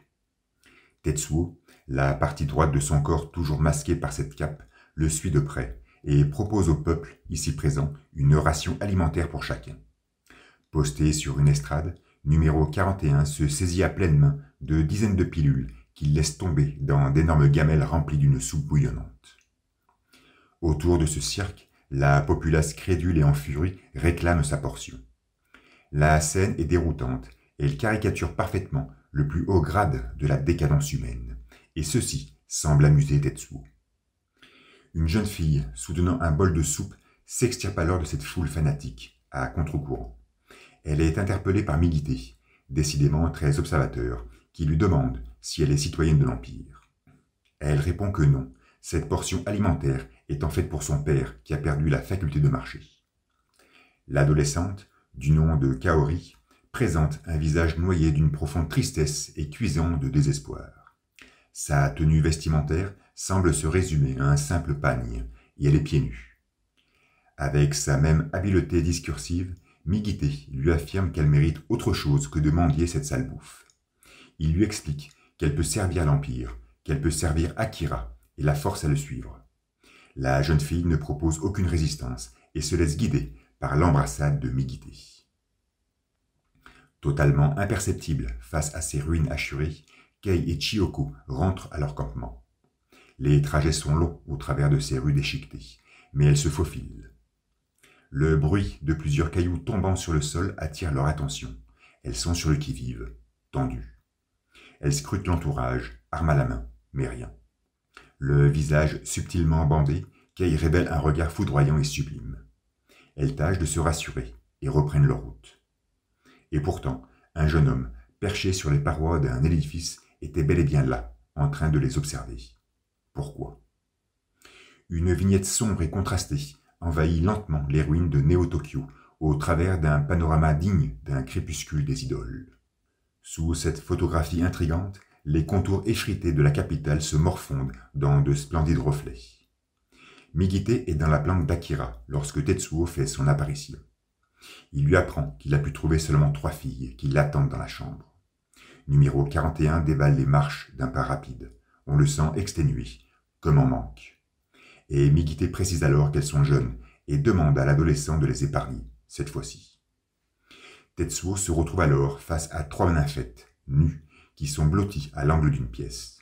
Tetsuo, la partie droite de son corps toujours masquée par cette cape, le suit de près et propose au peuple, ici présent, une ration alimentaire pour chacun. Posté sur une estrade, numéro 41 se saisit à pleine main de dizaines de pilules qu'il laisse tomber dans d'énormes gamelles remplies d'une soupe bouillonnante. Autour de ce cirque, la populace crédule et en furie réclame sa portion. La scène est déroutante, elle caricature parfaitement le plus haut grade de la décadence humaine, et ceci semble amuser Tetsuo. Une jeune fille, soutenant un bol de soupe, s'extirpe alors de cette foule fanatique, à contre-courant. Elle est interpellée par Migité, décidément très observateur, qui lui demande si elle est citoyenne de l'Empire. Elle répond que non, cette portion alimentaire est en fait pour son père qui a perdu la faculté de marcher. L'adolescente, du nom de Kaori, présente un visage noyé d'une profonde tristesse et cuisant de désespoir. Sa tenue vestimentaire semble se résumer à un simple pagne, et elle est pieds nus. Avec sa même habileté discursive, Migité lui affirme qu'elle mérite autre chose que de mendier cette sale bouffe. Il lui explique qu'elle peut servir l'Empire, qu'elle peut servir Akira, et la force à le suivre. La jeune fille ne propose aucune résistance et se laisse guider par l'embrassade de Migité. Totalement imperceptible face à ces ruines hachurées, Kei et Chiyoko rentrent à leur campement. Les trajets sont longs au travers de ces rues déchiquetées, mais elles se faufilent. Le bruit de plusieurs cailloux tombant sur le sol attire leur attention. Elles sont sur le qui-vive, tendues. Elles scrutent l'entourage, arme à la main, mais rien. Le visage subtilement bandé, Kei révèle un regard foudroyant et sublime. Elles tâchent de se rassurer et reprennent leur route. Et pourtant, un jeune homme, perché sur les parois d'un édifice, était bel et bien là, en train de les observer. Pourquoi? Une vignette sombre et contrastée envahit lentement les ruines de Néo-Tokyo, au travers d'un panorama digne d'un crépuscule des idoles. Sous cette photographie intrigante, les contours effrités de la capitale se morfondent dans de splendides reflets. Migité est dans la planque d'Akira lorsque Tetsuo fait son apparition. Il lui apprend qu'il a pu trouver seulement 3 filles qui l'attendent dans la chambre. Numéro 41 dévale les marches d'un pas rapide. On le sent exténué, comme en manque. Et Migité précise alors qu'elles sont jeunes et demande à l'adolescent de les épargner, cette fois-ci. Tetsuo se retrouve alors face à 3 nymphètes, nues, qui sont blotties à l'angle d'une pièce.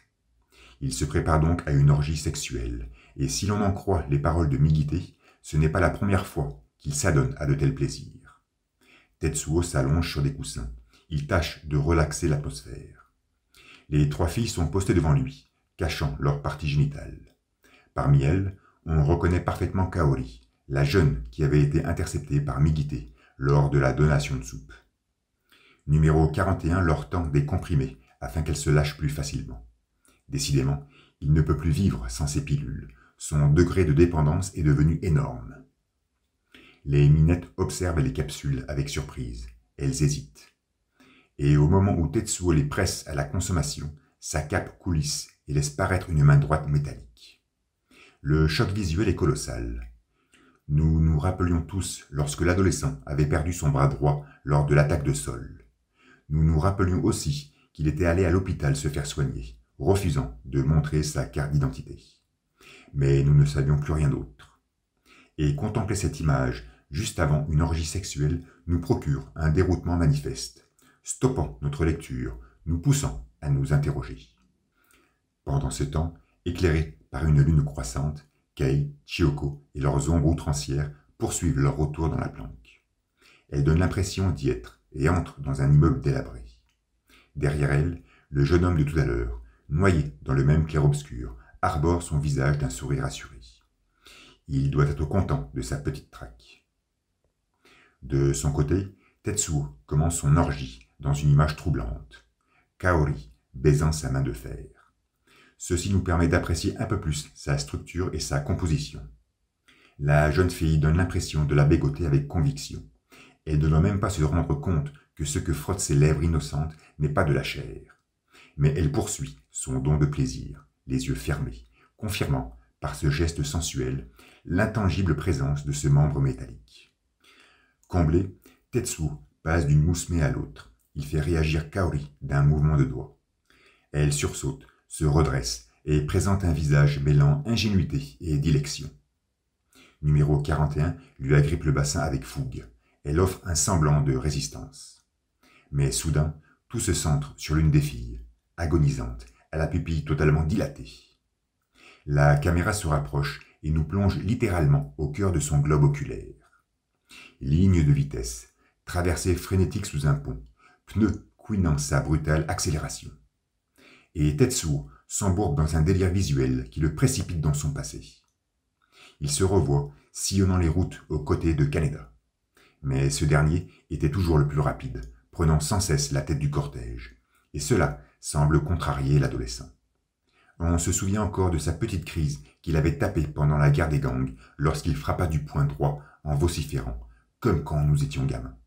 Il se prépare donc à une orgie sexuelle, et si l'on en croit les paroles de Migité, ce n'est pas la première fois qu'il s'adonne à de tels plaisirs. Tetsuo s'allonge sur des coussins. Il tâche de relaxer l'atmosphère. Les 3 filles sont postées devant lui, cachant leur partie génitale. Parmi elles, on reconnaît parfaitement Kaori, la jeune qui avait été interceptée par Migité lors de la donation de soupe. Numéro 41 leur tend des comprimés afin qu'elle se lâche plus facilement. Décidément, il ne peut plus vivre sans ces pilules. Son degré de dépendance est devenu énorme. Les minettes observent les capsules avec surprise. Elles hésitent. Et au moment où Tetsuo les presse à la consommation, sa cape coulisse et laisse paraître une main droite métallique. Le choc visuel est colossal. Nous nous rappelions tous lorsque l'adolescent avait perdu son bras droit lors de l'attaque de Sol. Nous nous rappelions aussi qu'il était allé à l'hôpital se faire soigner, refusant de montrer sa carte d'identité. Mais nous ne savions plus rien d'autre. Et contempler cette image, juste avant une orgie sexuelle, nous procure un déroutement manifeste, stoppant notre lecture, nous poussant à nous interroger. Pendant ce temps, éclairés par une lune croissante, Kei, Chioko et leurs ombres outrancières poursuivent leur retour dans la planque. Elles donnent l'impression d'y être et entrent dans un immeuble délabré. Derrière elles, le jeune homme de tout à l'heure, noyé dans le même clair-obscur, arbore son visage d'un sourire assuré. Il doit être content de sa petite traque. De son côté, Tetsuo commence son orgie dans une image troublante. Kaori baisant sa main de fer. Ceci nous permet d'apprécier un peu plus sa structure et sa composition. La jeune fille donne l'impression de la bégoter avec conviction. Elle ne doit même pas se rendre compte que ce que frottent ses lèvres innocentes n'est pas de la chair. Mais elle poursuit son don de plaisir, les yeux fermés, confirmant, par ce geste sensuel, l'intangible présence de ce membre métallique. Comblé, Tetsuo passe d'une moussemée à l'autre. Il fait réagir Kaori d'un mouvement de doigt. Elle sursaute, se redresse et présente un visage mêlant ingénuité et dilection. Numéro 41 lui agrippe le bassin avec fougue. Elle offre un semblant de résistance. Mais soudain, tout se centre sur l'une des filles, agonisante, à la pupille totalement dilatée. La caméra se rapproche et nous plonge littéralement au cœur de son globe oculaire. Ligne de vitesse, traversée frénétique sous un pont, pneu couinant sa brutale accélération. Et Tetsuo s'embourbe dans un délire visuel qui le précipite dans son passé. Il se revoit sillonnant les routes aux côtés de Kaneda. Mais ce dernier était toujours le plus rapide, prenant sans cesse la tête du cortège, et cela semble contrarier l'adolescent. On se souvient encore de sa petite crise qu'il avait tapée pendant la guerre des gangs lorsqu'il frappa du poing droit en vociférant, comme quand nous étions gamins.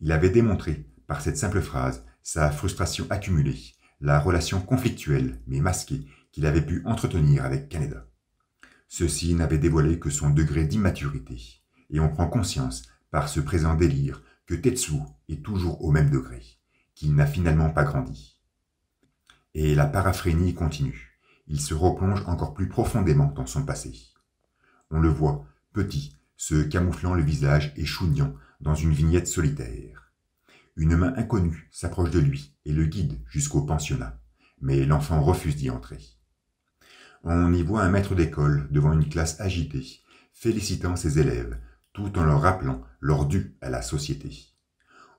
Il avait démontré, par cette simple phrase, sa frustration accumulée, la relation conflictuelle mais masquée qu'il avait pu entretenir avec Kaneda. Ceci n'avait dévoilé que son degré d'immaturité, et on prend conscience, par ce présent délire, que Tetsuo est toujours au même degré, qu'il n'a finalement pas grandi. Et la paraphrénie continue. Il se replonge encore plus profondément dans son passé. On le voit, petit, se camouflant le visage et chouignant dans une vignette solitaire. Une main inconnue s'approche de lui et le guide jusqu'au pensionnat, mais l'enfant refuse d'y entrer. On y voit un maître d'école devant une classe agitée, félicitant ses élèves, tout en leur rappelant leur dû à la société.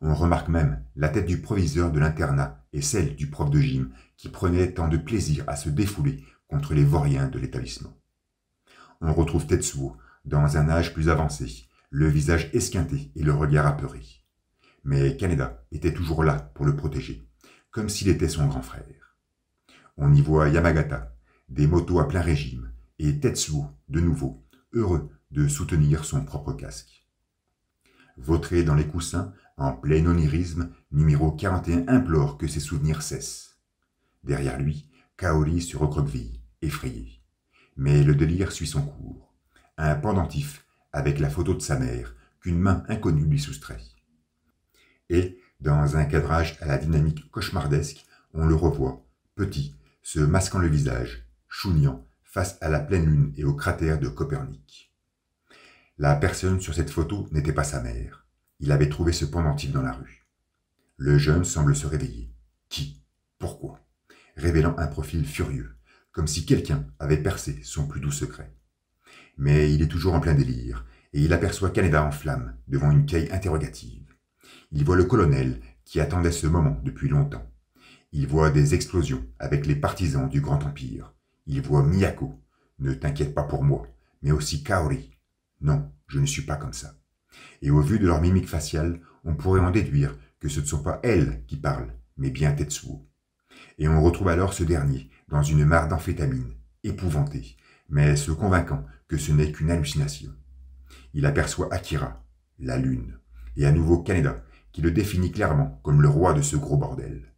On remarque même la tête du proviseur de l'internat et celle du prof de gym qui prenait tant de plaisir à se défouler contre les vauriens de l'établissement. On retrouve Tetsuo dans un âge plus avancé, le visage esquinté et le regard apeuré. Mais Kaneda était toujours là pour le protéger, comme s'il était son grand frère. On y voit Yamagata, des motos à plein régime, et Tetsuo, de nouveau, heureux de soutenir son propre casque. Vautré dans les coussins, en plein onirisme, numéro 41 implore que ses souvenirs cessent. Derrière lui, Kaori se recroqueville, effrayé. Mais le délire suit son cours. Un pendentif avec la photo de sa mère qu'une main inconnue lui soustrait. Et, dans un cadrage à la dynamique cauchemardesque, on le revoit, petit, se masquant le visage, chouignant, face à la pleine lune et au cratère de Copernic. La personne sur cette photo n'était pas sa mère. Il avait trouvé ce pendentif dans la rue. Le jeune semble se réveiller. Qui? Pourquoi? Révélant un profil furieux, comme si quelqu'un avait percé son plus doux secret. Mais il est toujours en plein délire, et il aperçoit Kaneda en flammes, devant une caille interrogative. Il voit le colonel, qui attendait ce moment depuis longtemps. Il voit des explosions avec les partisans du Grand Empire. Il voit Miyako, ne t'inquiète pas pour moi, mais aussi Kaori. Non, je ne suis pas comme ça. Et au vu de leur mimique faciale, on pourrait en déduire que ce ne sont pas elles qui parlent, mais bien Tetsuo. Et on retrouve alors ce dernier, dans une mare d'amphétamine, épouvanté, mais se convainquant que ce n'est qu'une hallucination. Il aperçoit Akira, la lune, et à nouveau Kaneda, qui le définit clairement comme le roi de ce gros bordel.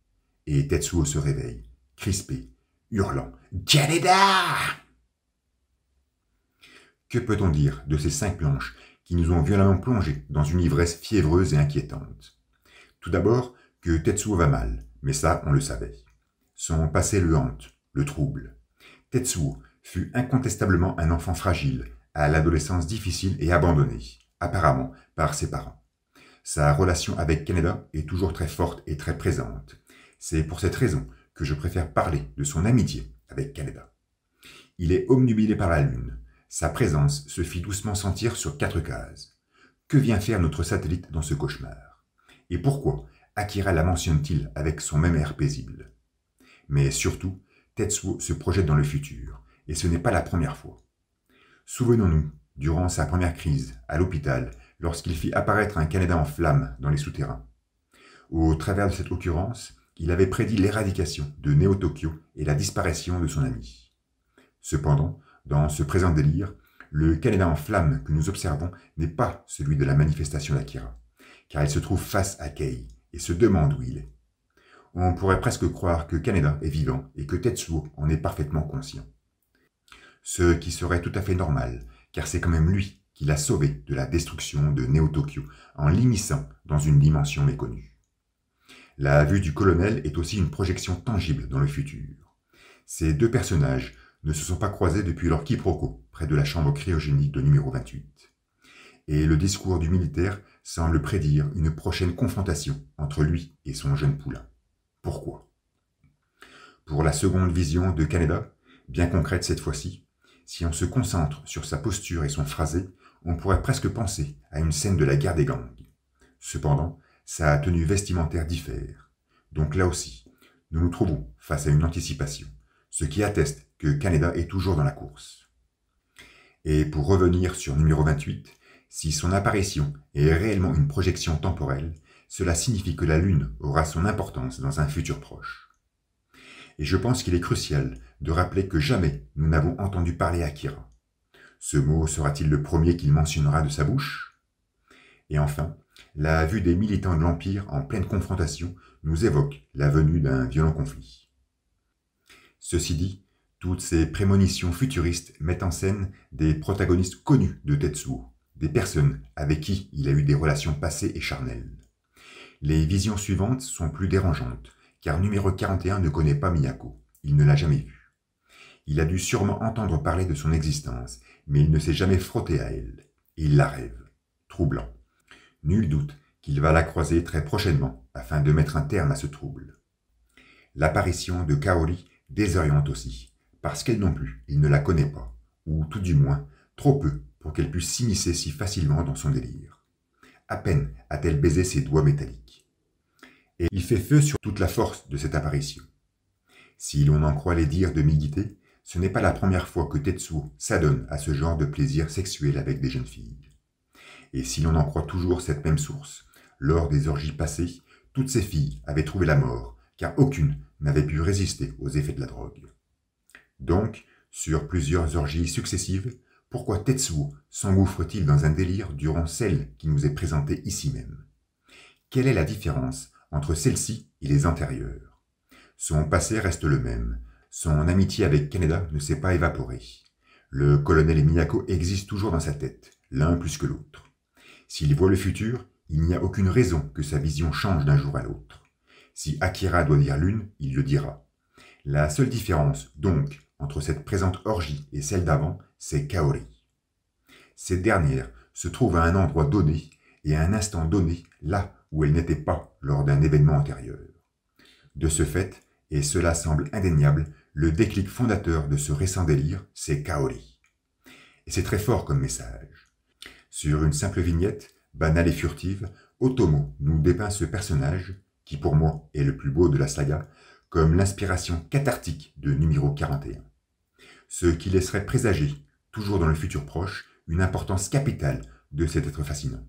Et Tetsuo se réveille, crispé, hurlant « Kaneda !» Que peut-on dire de ces 5 planches qui nous ont violemment plongés dans une ivresse fiévreuse et inquiétante? Tout d'abord, que Tetsuo va mal, mais ça, on le savait. Son passé le hante, le trouble. Tetsuo fut incontestablement un enfant fragile, à l'adolescence difficile et abandonné, apparemment par ses parents. Sa relation avec Kaneda est toujours très forte et très présente. C'est pour cette raison que je préfère parler de son amitié avec Kaneda. Il est obnubilé par la lune. Sa présence se fit doucement sentir sur 4 cases. Que vient faire notre satellite dans ce cauchemar? Et pourquoi Akira la mentionne-t-il avec son même air paisible? Mais surtout, Tetsuo se projette dans le futur, et ce n'est pas la première fois. Souvenons-nous, durant sa première crise, à l'hôpital, lorsqu'il fit apparaître un Kaneda en flammes dans les souterrains. Au travers de cette occurrence, il avait prédit l'éradication de Néo-Tokyo et la disparition de son ami. Cependant, dans ce présent délire, le Kaneda en flammes que nous observons n'est pas celui de la manifestation d'Akira, car il se trouve face à Kei et se demande où il est. On pourrait presque croire que Kaneda est vivant et que Tetsuo en est parfaitement conscient. Ce qui serait tout à fait normal, car c'est quand même lui qui l'a sauvé de la destruction de Néo-Tokyo en l'immisçant dans une dimension méconnue. La vue du colonel est aussi une projection tangible dans le futur. Ces 2 personnages ne se sont pas croisés depuis leur quiproquo près de la chambre cryogénique de numéro 28. Et le discours du militaire semble prédire une prochaine confrontation entre lui et son jeune poulain. Pourquoi? Pour la seconde vision de Kaneda, bien concrète cette fois-ci, si on se concentre sur sa posture et son phrasé, on pourrait presque penser à une scène de la guerre des gangs. Cependant, sa tenue vestimentaire diffère. Donc là aussi, nous nous trouvons face à une anticipation, ce qui atteste que Kaneda est toujours dans la course. Et pour revenir sur numéro 28, si son apparition est réellement une projection temporelle, cela signifie que la Lune aura son importance dans un futur proche. Et je pense qu'il est crucial de rappeler que jamais nous n'avons entendu parler Akira. Ce mot sera-t-il le premier qu'il mentionnera de sa bouche? Et enfin, la vue des militants de l'Empire en pleine confrontation nous évoque la venue d'un violent conflit. Ceci dit, toutes ces prémonitions futuristes mettent en scène des protagonistes connus de Tetsuo, des personnes avec qui il a eu des relations passées et charnelles. Les visions suivantes sont plus dérangeantes, car numéro 41 ne connaît pas Miyako, il ne l'a jamais vue. Il a dû sûrement entendre parler de son existence, mais il ne s'est jamais frotté à elle. Il la rêve. Troublant. Nul doute qu'il va la croiser très prochainement, afin de mettre un terme à ce trouble. L'apparition de Kaori désoriente aussi, parce qu'elle non plus, il ne la connaît pas, ou tout du moins, trop peu pour qu'elle puisse s'immiscer si facilement dans son délire. À peine a-t-elle baisé ses doigts métalliques. Et il fait feu sur toute la force de cette apparition. Si l'on en croit les dires de Migite, ce n'est pas la première fois que Tetsuo s'adonne à ce genre de plaisir sexuel avec des jeunes filles. Et si l'on en croit toujours cette même source, lors des orgies passées, toutes ces filles avaient trouvé la mort, car aucune n'avait pu résister aux effets de la drogue. Donc, sur plusieurs orgies successives, pourquoi Tetsuo s'engouffre-t-il dans un délire durant celle qui nous est présentée ici même? Quelle est la différence entre celle-ci et les antérieures? Son passé reste le même. Son amitié avec Kaneda ne s'est pas évaporée. Le colonel et Miyako existent toujours dans sa tête, l'un plus que l'autre. S'il voit le futur, il n'y a aucune raison que sa vision change d'un jour à l'autre. Si Akira doit dire lune, il le dira. La seule différence, donc, entre cette présente orgie et celle d'avant, c'est Kaori. Cette dernière se trouve à un endroit donné et à un instant donné, là où elle n'était pas lors d'un événement antérieur. De ce fait, et cela semble indéniable, le déclic fondateur de ce récent délire, c'est Kaori. Et c'est très fort comme message. Sur une simple vignette, banale et furtive, Otomo nous dépeint ce personnage, qui pour moi est le plus beau de la saga, comme l'inspiration cathartique de numéro 41. Ce qui laisserait présager, toujours dans le futur proche, une importance capitale de cet être fascinant.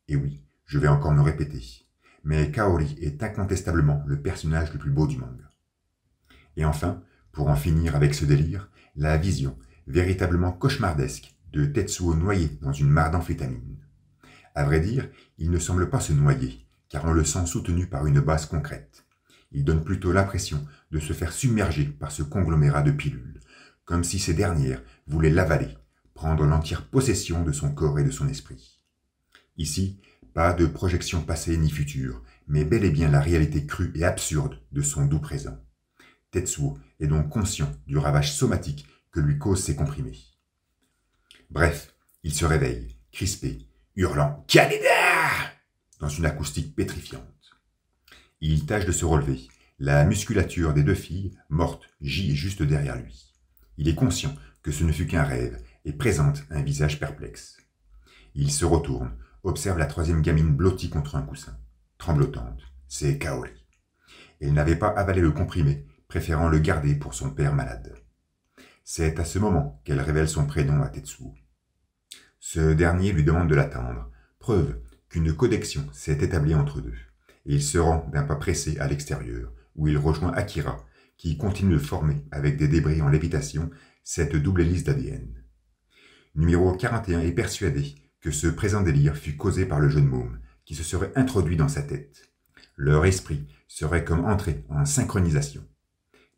Et oui, je vais encore me répéter, mais Kaori est incontestablement le personnage le plus beau du manga. Et enfin, pour en finir avec ce délire, la vision, véritablement cauchemardesque, de Tetsuo noyé dans une mare d'amphétamine. À vrai dire, il ne semble pas se noyer, car on le sent soutenu par une base concrète. Il donne plutôt l'impression de se faire submerger par ce conglomérat de pilules, comme si ces dernières voulaient l'avaler, prendre l'entière possession de son corps et de son esprit. Ici, pas de projection passée ni future, mais bel et bien la réalité crue et absurde de son doux présent. Tetsuo est donc conscient du ravage somatique que lui causent ces comprimés. Bref, il se réveille, crispé, hurlant « Kaneda !» dans une acoustique pétrifiante. Il tâche de se relever. La musculature des deux filles, mortes, gît juste derrière lui. Il est conscient que ce ne fut qu'un rêve et présente un visage perplexe. Il se retourne, observe la troisième gamine blottie contre un coussin. Tremblotante, c'est Kaori. Elle n'avait pas avalé le comprimé, préférant le garder pour son père malade. C'est à ce moment qu'elle révèle son prénom à Tetsuo. Ce dernier lui demande de l'attendre, preuve qu'une connexion s'est établie entre deux, et il se rend d'un pas pressé à l'extérieur, où il rejoint Akira, qui continue de former, avec des débris en lévitation, cette double hélice d'ADN. Numéro 41 est persuadé que ce présent délire fut causé par le jeune môme, qui se serait introduit dans sa tête. Leur esprit serait comme entré en synchronisation.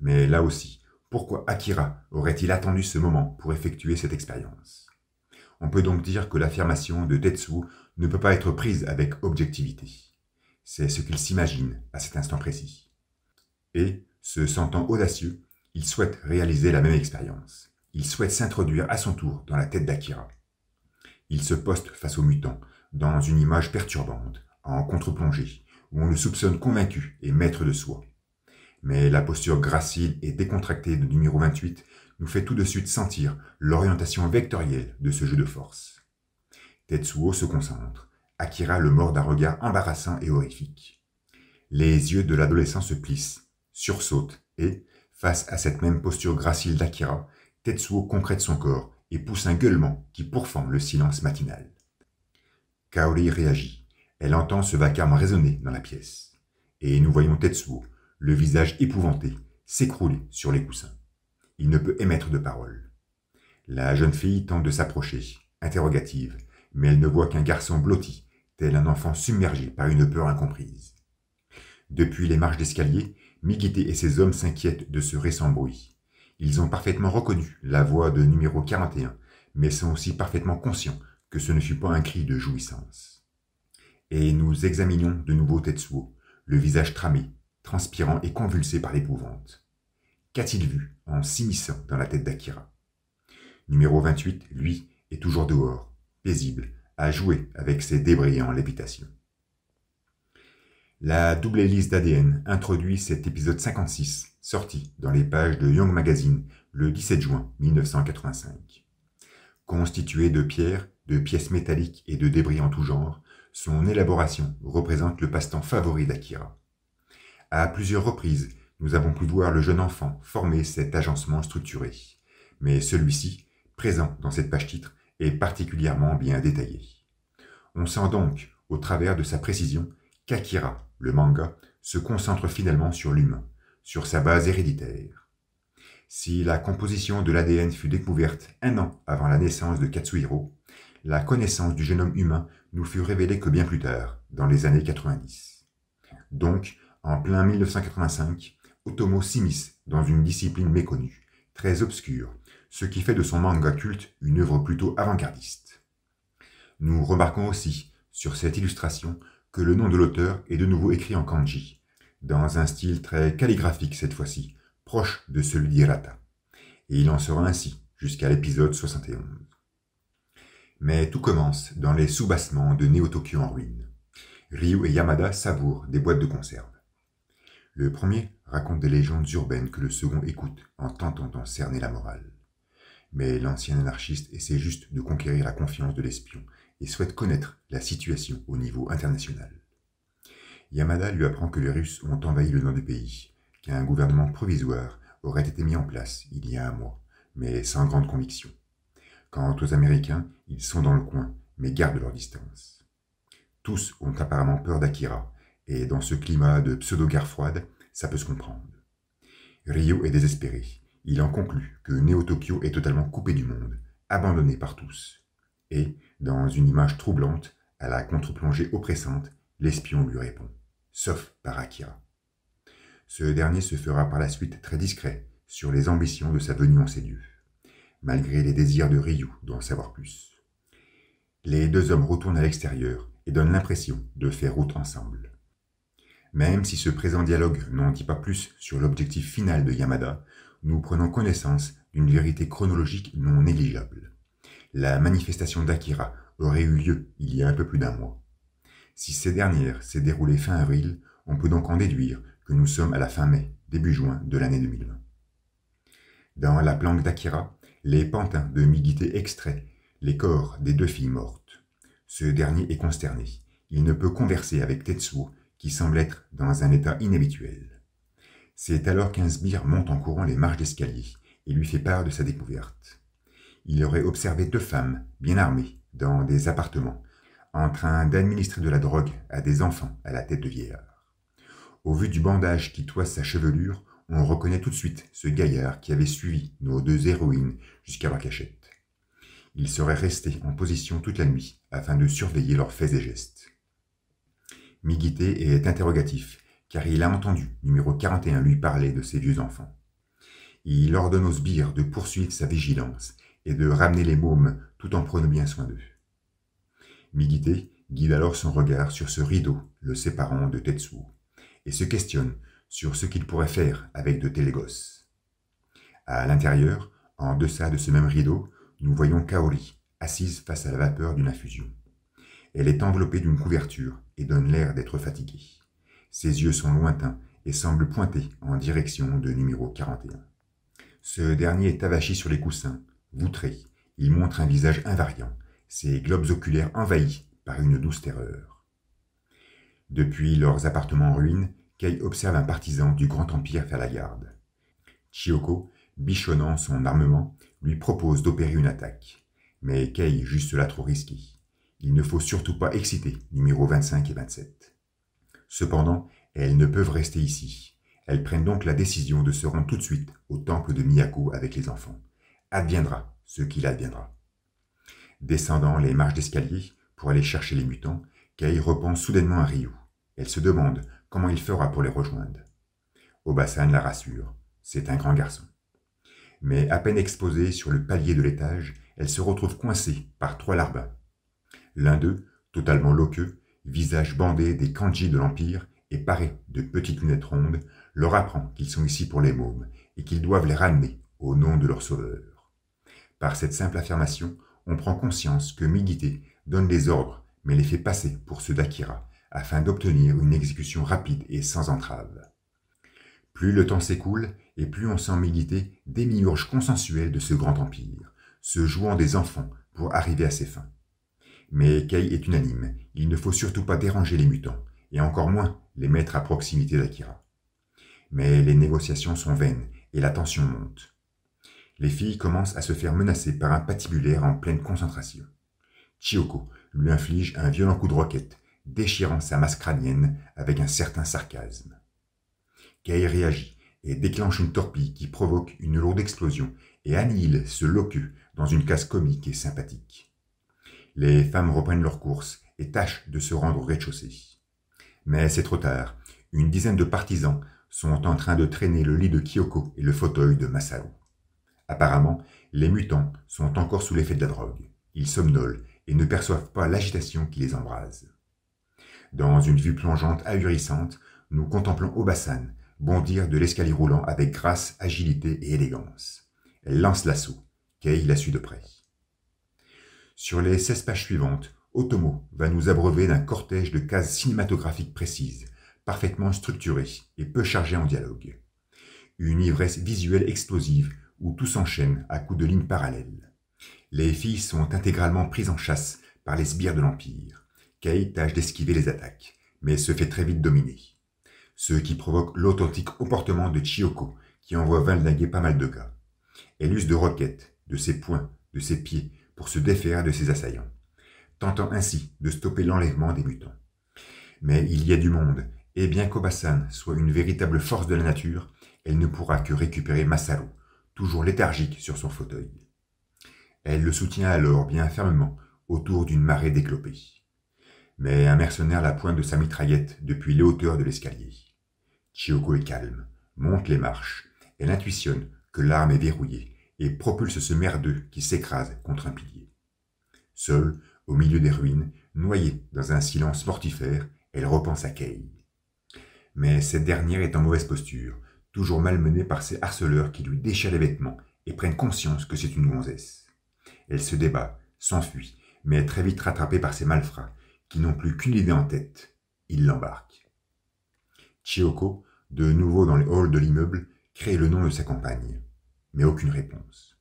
Mais là aussi, pourquoi Akira aurait-il attendu ce moment pour effectuer cette expérience? On peut donc dire que l'affirmation de Tetsuo ne peut pas être prise avec objectivité. C'est ce qu'il s'imagine à cet instant précis. Et, se sentant audacieux, il souhaite réaliser la même expérience. Il souhaite s'introduire à son tour dans la tête d'Akira. Il se poste face au mutant, dans une image perturbante, en contre-plongée, où on le soupçonne convaincu et maître de soi. Mais la posture gracile et décontractée de numéro 28 nous fait tout de suite sentir l'orientation vectorielle de ce jeu de force. Tetsuo se concentre. Akira le mord d'un regard embarrassant et horrifique. Les yeux de l'adolescent se plissent, sursautent et, face à cette même posture gracile d'Akira, Tetsuo concrète son corps et pousse un gueulement qui pourfend le silence matinal. Kaori réagit. Elle entend ce vacarme résonner dans la pièce. Et nous voyons Tetsuo, le visage épouvanté, s'écrouler sur les coussins. Il ne peut émettre de parole. La jeune fille tente de s'approcher, interrogative, mais elle ne voit qu'un garçon blotti, tel un enfant submergé par une peur incomprise. Depuis les marches d'escalier, Migite et ses hommes s'inquiètent de ce récent bruit. Ils ont parfaitement reconnu la voix de numéro 41, mais sont aussi parfaitement conscients que ce ne fut pas un cri de jouissance. Et nous examinons de nouveau Tetsuo, le visage tramé, transpirant et convulsé par l'épouvante. Qu'a-t-il vu en s'immisçant dans la tête d'Akira? Numéro 28, lui, est toujours dehors, paisible, à jouer avec ses débris en lévitation. La double hélice d'ADN introduit cet épisode 56, sorti dans les pages de Young Magazine le 17 juin 1985. Constitué de pierres, de pièces métalliques et de débris en tout genre, son élaboration représente le passe-temps favori d'Akira. À plusieurs reprises, nous avons pu voir le jeune enfant former cet agencement structuré, mais celui-ci, présent dans cette page-titre, est particulièrement bien détaillé. On sent donc, au travers de sa précision, qu'Akira, le manga, se concentre finalement sur l'humain, sur sa base héréditaire. Si la composition de l'ADN fut découverte 1 an avant la naissance de Katsuhiro, la connaissance du génome humain nous fut révélée que bien plus tard, dans les années 90. Donc, en plein 1985, Otomo s'immisce dans une discipline méconnue, très obscure, ce qui fait de son manga culte une œuvre plutôt avant-gardiste. Nous remarquons aussi, sur cette illustration, que le nom de l'auteur est de nouveau écrit en kanji, dans un style très calligraphique cette fois-ci, proche de celui d'Hirata. Et il en sera ainsi jusqu'à l'épisode 71. Mais tout commence dans les soubassements de Neo-Tokyo en ruine. Ryu et Yamada savourent des boîtes de conserve. Le premier raconte des légendes urbaines que le second écoute en tentant d'en cerner la morale. Mais l'ancien anarchiste essaie juste de conquérir la confiance de l'espion et souhaite connaître la situation au niveau international. Yamada lui apprend que les Russes ont envahi le nord du pays, qu'un gouvernement provisoire aurait été mis en place il y a 1 mois, mais sans grande conviction. Quant aux Américains, ils sont dans le coin, mais gardent leur distance. Tous ont apparemment peur d'Akira, et dans ce climat de pseudo-guerre froide, ça peut se comprendre. Ryo est désespéré. Il en conclut que Néo-Tokyo est totalement coupé du monde, abandonné par tous. Et, dans une image troublante, à la contre-plongée oppressante, l'espion lui répond, sauf par Akira. Ce dernier se fera par la suite très discret sur les ambitions de sa venue en ces lieux, malgré les désirs de Ryu d'en savoir plus. Les deux hommes retournent à l'extérieur et donnent l'impression de faire route ensemble. Même si ce présent dialogue n'en dit pas plus sur l'objectif final de Yamada, nous prenons connaissance d'une vérité chronologique non négligeable. La manifestation d'Akira aurait eu lieu il y a un peu plus d'un mois. Si cette dernière s'est déroulée fin avril, on peut donc en déduire que nous sommes à la fin mai, début juin de l'année 2020. Dans la planque d'Akira, les pantins de Migite extraient les corps des deux filles mortes. Ce dernier est consterné. Il ne peut converser avec Tetsuo, qui semble être dans un état inhabituel. C'est alors qu'un sbire monte en courant les marches d'escalier et lui fait part de sa découverte. Il aurait observé deux femmes, bien armées, dans des appartements, en train d'administrer de la drogue à des enfants à la tête de vieillard. Au vu du bandage qui toise sa chevelure, on reconnaît tout de suite ce gaillard qui avait suivi nos deux héroïnes jusqu'à leur cachette. Il serait resté en position toute la nuit afin de surveiller leurs faits et gestes. Migite est interrogatif, car il a entendu numéro 41 lui parler de ses vieux enfants. Il ordonne aux sbires de poursuivre sa vigilance et de ramener les mômes tout en prenant bien soin d'eux. Migite guide alors son regard sur ce rideau le séparant de Tetsuo et se questionne sur ce qu'il pourrait faire avec de tels gosses. À l'intérieur, en deçà de ce même rideau, nous voyons Kaori, assise face à la vapeur d'une infusion. Elle est enveloppée d'une couverture et donne l'air d'être fatiguée. Ses yeux sont lointains et semblent pointer en direction de numéro 41. Ce dernier est avachi sur les coussins, voutré. Il montre un visage invariant, ses globes oculaires envahis par une douce terreur. Depuis leurs appartements en ruine, Kei observe un partisan du Grand Empire faire la garde. Chiyoko, bichonnant son armement, lui propose d'opérer une attaque. Mais Kei juge cela trop risqué. Il ne faut surtout pas exciter numéro 25 et 27. Cependant, elles ne peuvent rester ici. Elles prennent donc la décision de se rendre tout de suite au temple de Miyako avec les enfants. Adviendra ce qu'il adviendra. Descendant les marches d'escalier pour aller chercher les mutants, Kei repense soudainement à Ryu. Elle se demande comment il fera pour les rejoindre. Obasan la rassure, c'est un grand garçon. Mais à peine exposée sur le palier de l'étage, elle se retrouve coincée par trois larbins. L'un d'eux, totalement loqueux, visage bandé des kanji de l'Empire et paré de petites lunettes rondes, leur apprend qu'ils sont ici pour les mômes et qu'ils doivent les ramener au nom de leur sauveur. Par cette simple affirmation, on prend conscience que Migite donne des ordres mais les fait passer pour ceux d'Akira afin d'obtenir une exécution rapide et sans entrave. Plus le temps s'écoule et plus on sent Migite démiurge consensuel de ce grand empire, se jouant des enfants pour arriver à ses fins. Mais Kei est unanime, il ne faut surtout pas déranger les mutants, et encore moins les mettre à proximité d'Akira. Mais les négociations sont vaines, et la tension monte. Les filles commencent à se faire menacer par un patibulaire en pleine concentration. Chiyoko lui inflige un violent coup de roquette, déchirant sa masse crânienne avec un certain sarcasme. Kei réagit et déclenche une torpille qui provoque une lourde explosion et annihile ce loqueux dans une case comique et sympathique. Les femmes reprennent leur course et tâchent de se rendre au rez-de-chaussée. Mais c'est trop tard. Une dizaine de partisans sont en train de traîner le lit de Kyoko et le fauteuil de Masaru. Apparemment, les mutants sont encore sous l'effet de la drogue. Ils somnolent et ne perçoivent pas l'agitation qui les embrase. Dans une vue plongeante ahurissante, nous contemplons Obasan bondir de l'escalier roulant avec grâce, agilité et élégance. Elle lance l'assaut. Kei la suit de près. Sur les 16 pages suivantes, Otomo va nous abreuver d'un cortège de cases cinématographiques précises, parfaitement structurées et peu chargées en dialogue. Une ivresse visuelle explosive où tout s'enchaîne à coups de lignes parallèles. Les filles sont intégralement prises en chasse par les sbires de l'Empire. Kei tâche d'esquiver les attaques, mais se fait très vite dominer. Ce qui provoque l'authentique comportement de Chiyoko, qui envoie valdinguer pas mal de gars. Elle use de roquettes, de ses poings, de ses pieds, pour se défaire de ses assaillants, tentant ainsi de stopper l'enlèvement des mutants. Mais il y a du monde, et bien qu'Obasan soit une véritable force de la nature, elle ne pourra que récupérer Masaru, toujours léthargique sur son fauteuil. Elle le soutient alors bien fermement autour d'une marée d'éclopés. Mais un mercenaire la pointe de sa mitraillette depuis les hauteurs de l'escalier. Chioko est calme, monte les marches, elle intuitionne que l'arme est verrouillée et propulse ce merdeux qui s'écrase contre un pilier. Seule, au milieu des ruines, noyée dans un silence mortifère, elle repense à Kay. Mais cette dernière est en mauvaise posture, toujours malmenée par ces harceleurs qui lui déchirent les vêtements et prennent conscience que c'est une gonzesse. Elle se débat, s'enfuit, mais est très vite rattrapée par ces malfrats, qui n'ont plus qu'une idée en tête. Ils l'embarquent. Chioko, de nouveau dans les halls de l'immeuble, crée le nom de sa compagne. Mais aucune réponse.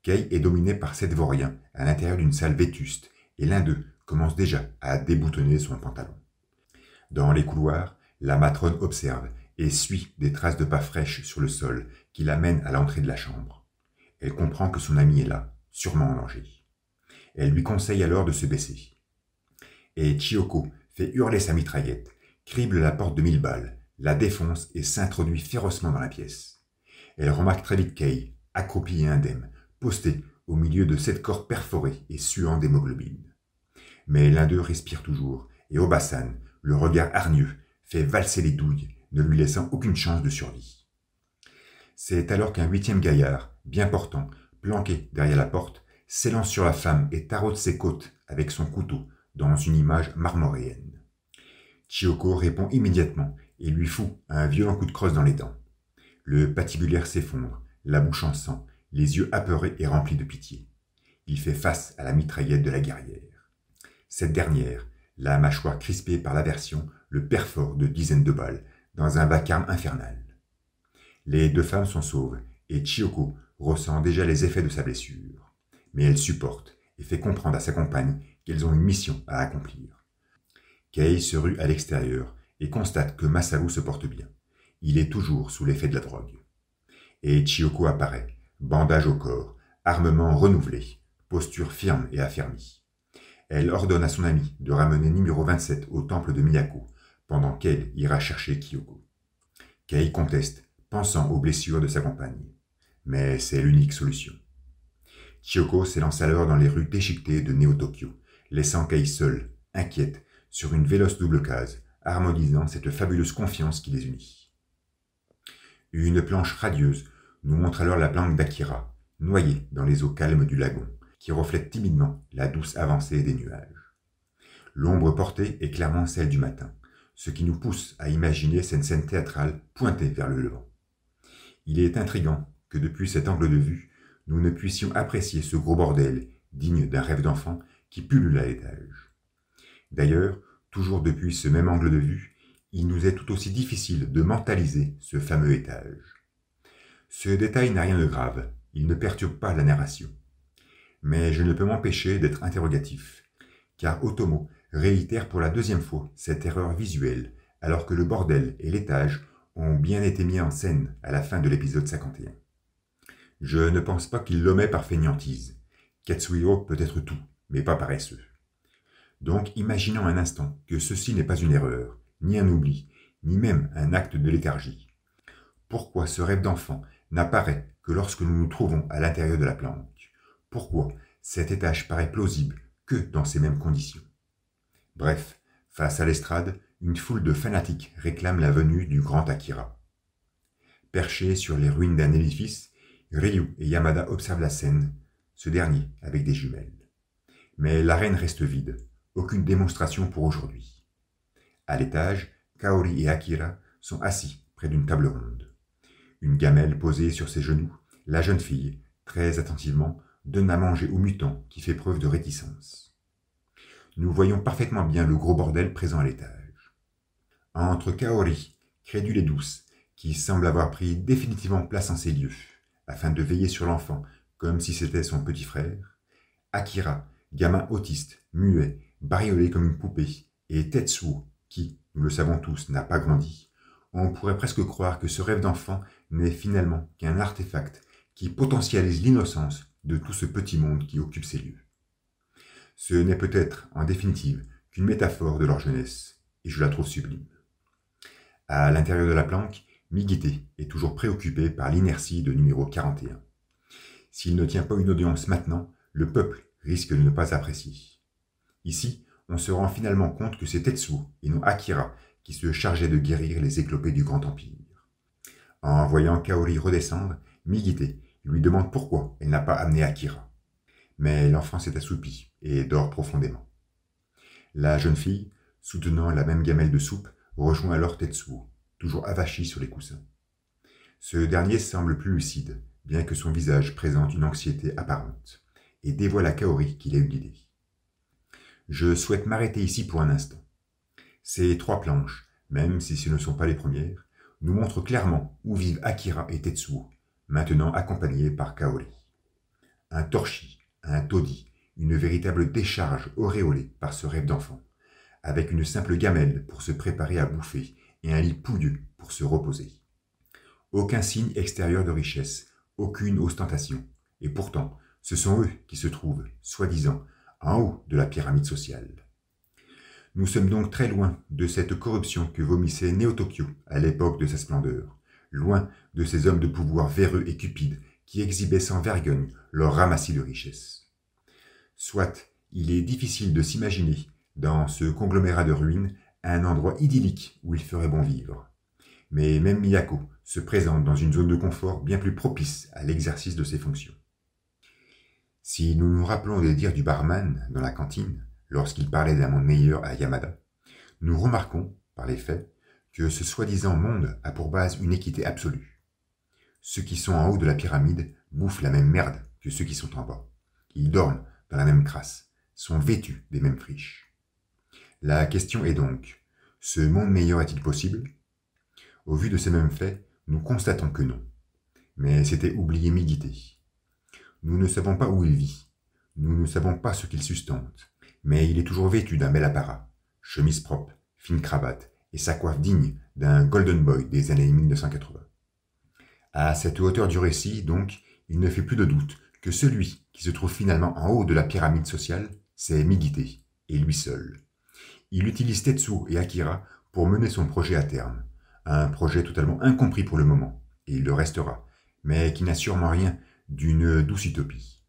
Kay est dominée par 7 vauriens à l'intérieur d'une salle vétuste, et l'un d'eux commence déjà à déboutonner son pantalon. Dans les couloirs, la matrone observe et suit des traces de pas fraîches sur le sol qui l'amènent à l'entrée de la chambre. Elle comprend que son ami est là, sûrement en danger. Elle lui conseille alors de se baisser. Et Chioko fait hurler sa mitraillette, crible la porte de 1000 balles, la défonce et s'introduit férocement dans la pièce. Elle remarque très vite Kay, accroupie et indemne, postée au milieu de 7 corps perforés et suant d'hémoglobine. Mais l'un d'eux respire toujours, et Obasan, le regard hargneux, fait valser les douilles, ne lui laissant aucune chance de survie. C'est alors qu'un 8e gaillard, bien portant, planqué derrière la porte, s'élance sur la femme et taraude ses côtes avec son couteau dans une image marmoréenne. Chioko répond immédiatement et lui fout un violent coup de crosse dans les dents. Le patibulaire s'effondre, la bouche en sang, les yeux apeurés et remplis de pitié. Il fait face à la mitraillette de la guerrière. Cette dernière, la mâchoire crispée par l'aversion, le perfore de dizaines de balles dans un vacarme infernal. Les 2 femmes sont sauves et Chioko ressent déjà les effets de sa blessure. Mais elle supporte et fait comprendre à sa compagne qu'elles ont une mission à accomplir. Kay se rue à l'extérieur et constate que Masaru se porte bien. Il est toujours sous l'effet de la drogue. Et Chioko apparaît, bandage au corps, armement renouvelé, posture ferme et affermie. Elle ordonne à son ami de ramener numéro 27 au temple de Miyako, pendant qu'elle ira chercher Kyoko. Kay conteste, pensant aux blessures de sa compagne. Mais c'est l'unique solution. Chioko s'élance alors dans les rues déchiquetées de Néo-Tokyo, laissant Kay seule, inquiète, sur une véloce double case, harmonisant cette fabuleuse confiance qui les unit. Une planche radieuse nous montre alors la planque d'Akira, noyée dans les eaux calmes du lagon, qui reflète timidement la douce avancée des nuages. L'ombre portée est clairement celle du matin, ce qui nous pousse à imaginer cette scène théâtrale pointée vers le levant. Il est intriguant que depuis cet angle de vue, nous ne puissions apprécier ce gros bordel, digne d'un rêve d'enfant, qui pullule à l'étage. D'ailleurs, toujours depuis ce même angle de vue, il nous est tout aussi difficile de mentaliser ce fameux étage. Ce détail n'a rien de grave, il ne perturbe pas la narration. Mais je ne peux m'empêcher d'être interrogatif, car Otomo réitère pour la 2e fois cette erreur visuelle, alors que le bordel et l'étage ont bien été mis en scène à la fin de l'épisode 51. Je ne pense pas qu'il l'omet par fainéantise. Katsuhiro peut être tout, mais pas paresseux. Donc imaginons un instant que ceci n'est pas une erreur, ni un oubli, ni même un acte de léthargie. Pourquoi ce rêve d'enfant n'apparaît que lorsque nous nous trouvons à l'intérieur de la planque? Pourquoi cet étage paraît plausible que dans ces mêmes conditions? Bref, face à l'estrade, une foule de fanatiques réclame la venue du grand Akira. Perchés sur les ruines d'un édifice, Ryu et Yamada observent la scène, ce dernier avec des jumelles. Mais l'arène reste vide, aucune démonstration pour aujourd'hui. À l'étage, Kaori et Akira sont assis près d'une table ronde. Une gamelle posée sur ses genoux, la jeune fille, très attentivement, donne à manger au mutant qui fait preuve de réticence. Nous voyons parfaitement bien le gros bordel présent à l'étage. Entre Kaori, crédule et douce, qui semble avoir pris définitivement place en ces lieux, afin de veiller sur l'enfant comme si c'était son petit frère, Akira, gamin autiste, muet, bariolé comme une poupée, et Tetsuo, qui, nous le savons tous, n'a pas grandi, on pourrait presque croire que ce rêve d'enfant n'est finalement qu'un artefact qui potentialise l'innocence de tout ce petit monde qui occupe ces lieux. Ce n'est peut-être, en définitive, qu'une métaphore de leur jeunesse, et je la trouve sublime. À l'intérieur de la planque, Migite est toujours préoccupé par l'inertie de numéro 41. S'il ne tient pas une audience maintenant, le peuple risque de ne pas apprécier. Ici, on se rend finalement compte que c'est Tetsuo et non Akira qui se chargeait de guérir les éclopés du Grand Empire. En voyant Kaori redescendre, Migite lui demande pourquoi elle n'a pas amené Akira. Mais l'enfant s'est assoupi et dort profondément. La jeune fille, soutenant la même gamelle de soupe, rejoint alors Tetsuo, toujours avachi sur les coussins. Ce dernier semble plus lucide, bien que son visage présente une anxiété apparente, et dévoile à Kaori qu'il a une idée. Je souhaite m'arrêter ici pour un instant. Ces 3 planches, même si ce ne sont pas les premières, nous montrent clairement où vivent Akira et Tetsuo, maintenant accompagnés par Kaori. Un torchis, un taudis, une véritable décharge auréolée par ce rêve d'enfant, avec une simple gamelle pour se préparer à bouffer et un lit pouilleux pour se reposer. Aucun signe extérieur de richesse, aucune ostentation, et pourtant, ce sont eux qui se trouvent, soi-disant, en haut de la pyramide sociale. Nous sommes donc très loin de cette corruption que vomissait Néo-Tokyo à l'époque de sa splendeur, loin de ces hommes de pouvoir véreux et cupides qui exhibaient sans vergogne leur ramassis de richesses. Soit, il est difficile de s'imaginer, dans ce conglomérat de ruines, un endroit idyllique où il ferait bon vivre. Mais même Miyako se présente dans une zone de confort bien plus propice à l'exercice de ses fonctions. Si nous nous rappelons des dires du barman dans la cantine, lorsqu'il parlait d'un monde meilleur à Yamada, nous remarquons, par les faits, que ce soi-disant monde a pour base une équité absolue. Ceux qui sont en haut de la pyramide bouffent la même merde que ceux qui sont en bas. Ils dorment dans la même crasse, sont vêtus des mêmes friches. La question est donc, ce monde meilleur est-il possible? Au vu de ces mêmes faits, nous constatons que non. Mais c'était oublier Migite. Nous ne savons pas où il vit. Nous ne savons pas ce qu'il sustente. Mais il est toujours vêtu d'un bel apparat. Chemise propre, fine cravate et sa coiffe digne d'un golden boy des années 1980. À cette hauteur du récit, donc, il ne fait plus de doute que celui qui se trouve finalement en haut de la pyramide sociale, c'est Migite, et lui seul. Il utilise Tetsuo et Akira pour mener son projet à terme. Un projet totalement incompris pour le moment, et il le restera, mais qui n'a sûrement rien d'une douce utopie.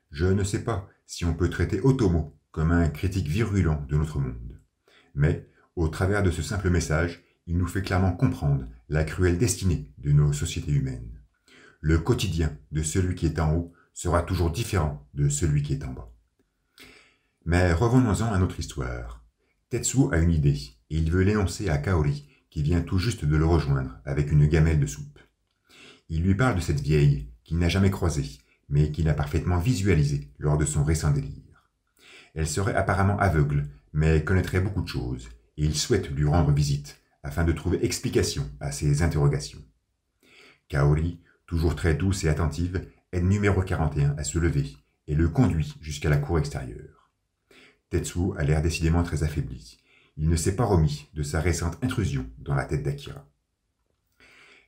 Je ne sais pas si on peut traiter Otomo comme un critique virulent de notre monde. Mais, au travers de ce simple message, il nous fait clairement comprendre la cruelle destinée de nos sociétés humaines. Le quotidien de celui qui est en haut sera toujours différent de celui qui est en bas. Mais revenons-en à notre histoire. Tetsuo a une idée, et il veut l'énoncer à Kaori, qui vient tout juste de le rejoindre avec une gamelle de soupe. Il lui parle de cette vieille, qu'il n'a jamais croisée, mais qu'il a parfaitement visualisée lors de son récent délire. Elle serait apparemment aveugle, mais connaîtrait beaucoup de choses, et il souhaite lui rendre visite, afin de trouver explication à ses interrogations. Kaori, toujours très douce et attentive, aide numéro 41 à se lever, et le conduit jusqu'à la cour extérieure. Tetsuo a l'air décidément très affaibli. Il ne s'est pas remis de sa récente intrusion dans la tête d'Akira.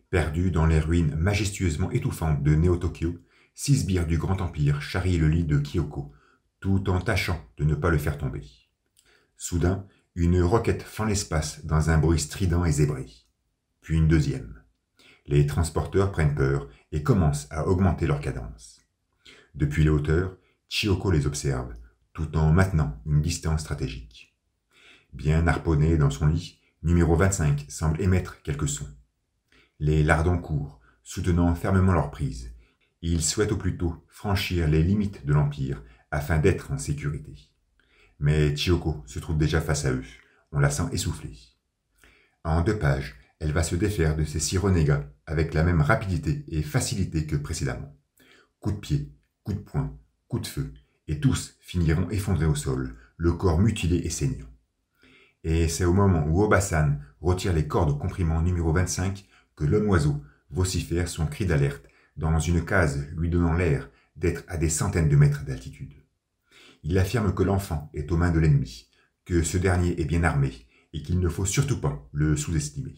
Perdu dans les ruines majestueusement étouffantes de Néo-Tokyo, 6 sbires du Grand Empire charrient le lit de Kyoko, tout en tâchant de ne pas le faire tomber. Soudain, une roquette fend l'espace dans un bruit strident et zébré. Puis une deuxième. Les transporteurs prennent peur et commencent à augmenter leur cadence. Depuis les hauteurs, Chiyoko les observe, tout en maintenant une distance stratégique. Bien harponné dans son lit, numéro 25 semble émettre quelques sons. Les lardons courent, soutenant fermement leur prise. Ils souhaitent au plus tôt franchir les limites de l'Empire afin d'être en sécurité. Mais Chiyoko se trouve déjà face à eux. On la sent essoufflée. En 2 pages, elle va se défaire de ces 6 renégats avec la même rapidité et facilité que précédemment. Coup de pied, coup de poing, coup de feu, et tous finiront effondrés au sol, le corps mutilé et saignant. Et c'est au moment où Obasan retire les cordes au comprimant numéro 25 que l'homme-oiseau vocifère son cri d'alerte dans une case lui donnant l'air d'être à des centaines de mètres d'altitude. Il affirme que l'enfant est aux mains de l'ennemi, que ce dernier est bien armé et qu'il ne faut surtout pas le sous-estimer.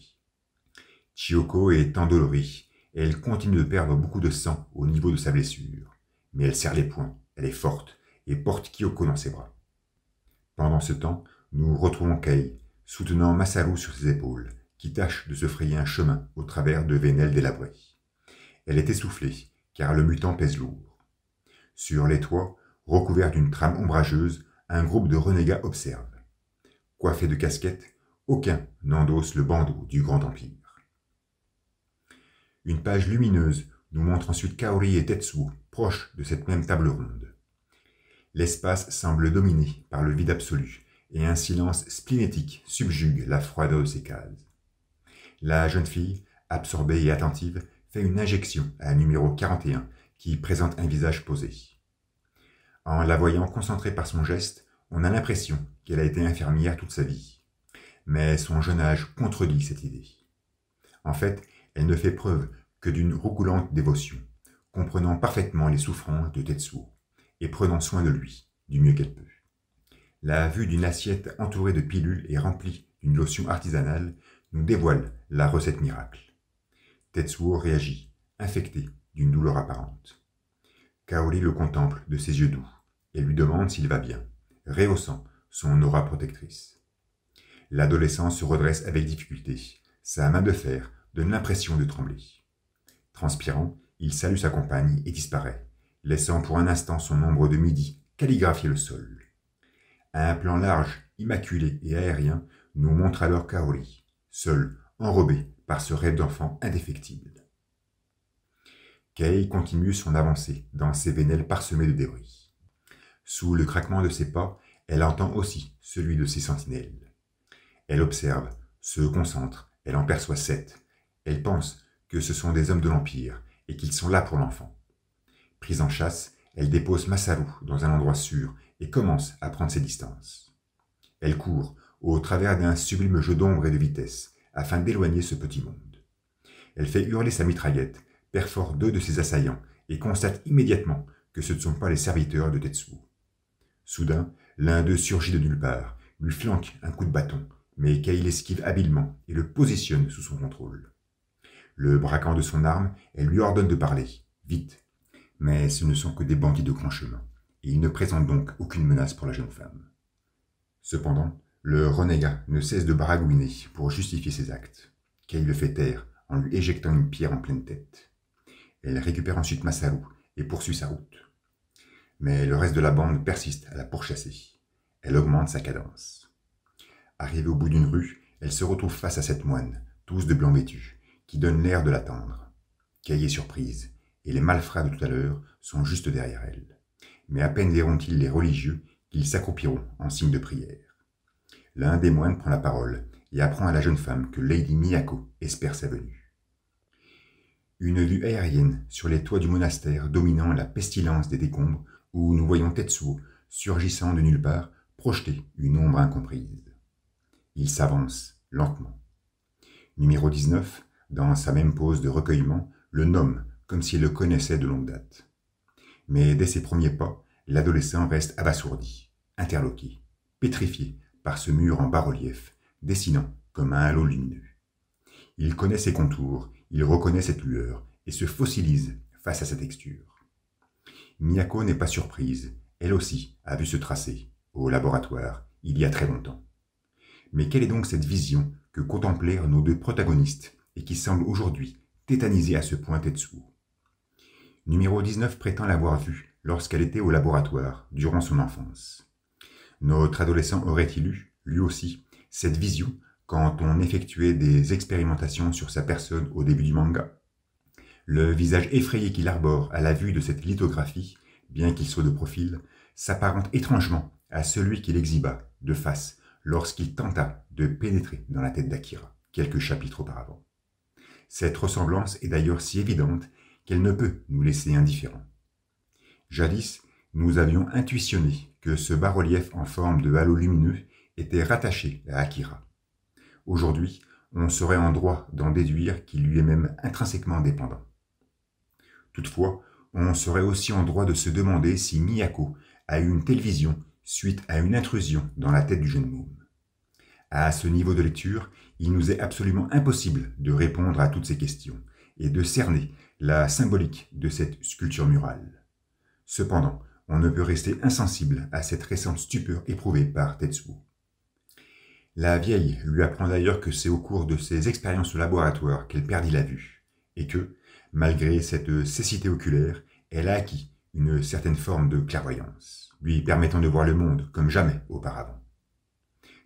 Chiyoko est endolorie et elle continue de perdre beaucoup de sang au niveau de sa blessure. Mais elle serre les poings, elle est forte et porte Kyoko dans ses bras. Pendant ce temps, nous retrouvons Kei, soutenant Masaru sur ses épaules, qui tâche de se frayer un chemin au travers de vénelles délabrées. Elle est essoufflée, car le mutant pèse lourd. Sur les toits, recouverts d'une trame ombrageuse, un groupe de renégats observe. Coiffés de casquettes, aucun n'endosse le bandeau du Grand Empire. Une page lumineuse nous montre ensuite Kaori et Tetsuo, proches de cette même table ronde. L'espace semble dominé par le vide absolu, et un silence splénétique subjugue la froideur de ces cases. La jeune fille, absorbée et attentive, fait une injection à numéro 41, qui présente un visage posé. En la voyant concentrée par son geste, on a l'impression qu'elle a été infirmière toute sa vie. Mais son jeune âge contredit cette idée. En fait, elle ne fait preuve que d'une roucoulante dévotion, comprenant parfaitement les souffrances de Tetsuo, et prenant soin de lui, du mieux qu'elle peut. La vue d'une assiette entourée de pilules et remplie d'une lotion artisanale nous dévoile la recette miracle. Tetsuo réagit, infecté d'une douleur apparente. Kaori le contemple de ses yeux doux et lui demande s'il va bien, rehaussant son aura protectrice. L'adolescent se redresse avec difficulté. Sa main de fer donne l'impression de trembler. Transpirant, il salue sa compagne et disparaît, laissant pour un instant son ombre de midi calligraphier le sol. Un plan large, immaculé et aérien nous montre alors Kaori, seule, enrobée par ce rêve d'enfant indéfectible. Kei continue son avancée dans ses vénelles parsemées de débris. Sous le craquement de ses pas, elle entend aussi celui de ses sentinelles. Elle observe, se concentre, elle en perçoit 7. Elle pense que ce sont des hommes de l'Empire et qu'ils sont là pour l'enfant. Prise en chasse, elle dépose Masaru dans un endroit sûr et commence à prendre ses distances. Elle court au travers d'un sublime jeu d'ombre et de vitesse afin d'éloigner ce petit monde. Elle fait hurler sa mitraillette, perfore 2 de ses assaillants et constate immédiatement que ce ne sont pas les serviteurs de Tetsuo. Soudain, l'un d'eux surgit de nulle part, lui flanque un coup de bâton, mais Kei l'esquive habilement et le positionne sous son contrôle. Le braquant de son arme, elle lui ordonne de parler, vite. Mais ce ne sont que des bandits de grand chemin, et ils ne présentent donc aucune menace pour la jeune femme. Cependant, le renégat ne cesse de baragouiner pour justifier ses actes. Kei le fait taire en lui éjectant une pierre en pleine tête. Elle récupère ensuite Masaru et poursuit sa route. Mais le reste de la bande persiste à la pourchasser. Elle augmente sa cadence. Arrivée au bout d'une rue, elle se retrouve face à 7 moines, tous de blanc vêtus, qui donnent l'air de l'attendre. Kei est surprise, et les malfrats de tout à l'heure sont juste derrière elle. Mais à peine verront-ils les religieux qu'ils s'accroupiront en signe de prière. L'un des moines prend la parole et apprend à la jeune femme que Lady Miyako espère sa venue. Une vue aérienne sur les toits du monastère dominant la pestilence des décombres où nous voyons Tetsuo surgissant de nulle part projeter une ombre incomprise. Il s'avance lentement. Numéro 19, dans sa même pose de recueillement, le nomme comme s'il le connaissait de longue date. Mais dès ses premiers pas, l'adolescent reste abasourdi, interloqué, pétrifié par ce mur en bas-relief, dessinant comme un halo lumineux. Il connaît ses contours, il reconnaît cette lueur et se fossilise face à sa texture. Miyako n'est pas surprise, elle aussi a vu ce tracé, au laboratoire, il y a très longtemps. Mais quelle est donc cette vision que contemplèrent nos 2 protagonistes et qui semble aujourd'hui tétaniser à ce point Tetsuo? Numéro 19 prétend l'avoir vue lorsqu'elle était au laboratoire, durant son enfance. Notre adolescent aurait-il eu, lui aussi, cette vision quand on effectuait des expérimentations sur sa personne au début du manga? Le visage effrayé qu'il arbore à la vue de cette lithographie, bien qu'il soit de profil, s'apparente étrangement à celui qu'il exhiba, de face, lorsqu'il tenta de pénétrer dans la tête d'Akira, quelques chapitres auparavant. Cette ressemblance est d'ailleurs si évidente qu'elle ne peut nous laisser indifférents. Jadis, nous avions intuitionné que ce bas-relief en forme de halo lumineux était rattaché à Akira. Aujourd'hui, on serait en droit d'en déduire qu'il lui est même intrinsèquement dépendant. Toutefois, on serait aussi en droit de se demander si Miyako a eu une telle vision suite à une intrusion dans la tête du jeune môme. À ce niveau de lecture, il nous est absolument impossible de répondre à toutes ces questions et de cerner la symbolique de cette sculpture murale. Cependant, on ne peut rester insensible à cette récente stupeur éprouvée par Tetsuo. La vieille lui apprend d'ailleurs que c'est au cours de ses expériences au laboratoire qu'elle perdit la vue, et que, Malgré cette cécité oculaire, elle a acquis une certaine forme de clairvoyance, lui permettant de voir le monde comme jamais auparavant.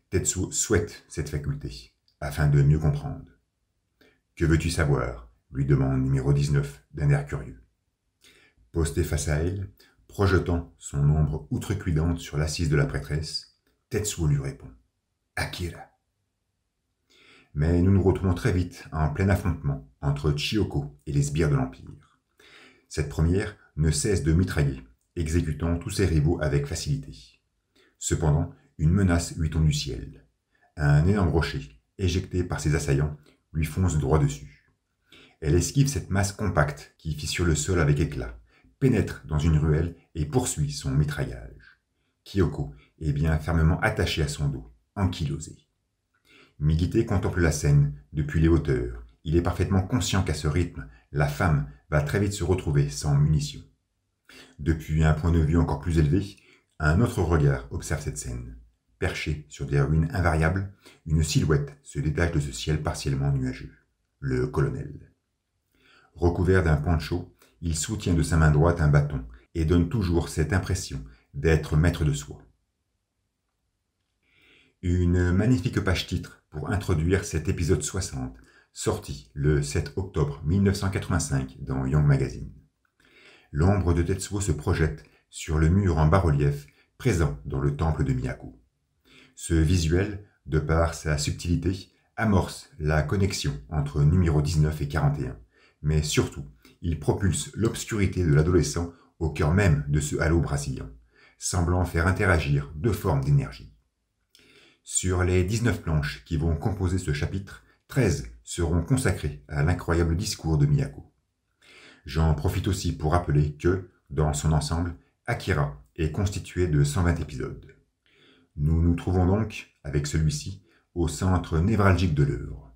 Tetsuo souhaite cette faculté, afin de mieux comprendre. « Que veux-tu savoir ?» lui demande numéro 19 d'un air curieux. Posté face à elle, projetant son ombre outrecuidante sur l'assise de la prêtresse, Tetsuo lui répond « Akira ». Mais nous nous retrouvons très vite en plein affrontement entre Chiyoko et les sbires de l'Empire. Cette première ne cesse de mitrailler, exécutant tous ses rivaux avec facilité. Cependant, une menace lui tombe du ciel. Un énorme rocher, éjecté par ses assaillants, lui fonce droit dessus. Elle esquive cette masse compacte qui fissure le sol avec éclat, pénètre dans une ruelle et poursuit son mitraillage. Kyoko est bien fermement attachée à son dos, ankylosée. Migité contemple la scène depuis les hauteurs. Il est parfaitement conscient qu'à ce rythme, la femme va très vite se retrouver sans munitions. Depuis un point de vue encore plus élevé, un autre regard observe cette scène. Perché sur des ruines invariables, une silhouette se détache de ce ciel partiellement nuageux. Le colonel. Recouvert d'un poncho, il soutient de sa main droite un bâton et donne toujours cette impression d'être maître de soi. Une magnifique page-titre pour introduire cet épisode 60, sorti le 7 octobre 1985 dans Young Magazine. L'ombre de Tetsuo se projette sur le mur en bas-relief présent dans le temple de Miyako. Ce visuel, de par sa subtilité, amorce la connexion entre numéro 19 et 41, mais surtout, il propulse l'obscurité de l'adolescent au cœur même de ce halo brésilien, semblant faire interagir deux formes d'énergie. Sur les 19 planches qui vont composer ce chapitre, 13 seront consacrées à l'incroyable discours de Miyako. J'en profite aussi pour rappeler que, dans son ensemble, Akira est constitué de 120 épisodes. Nous nous trouvons donc, avec celui-ci, au centre névralgique de l'œuvre.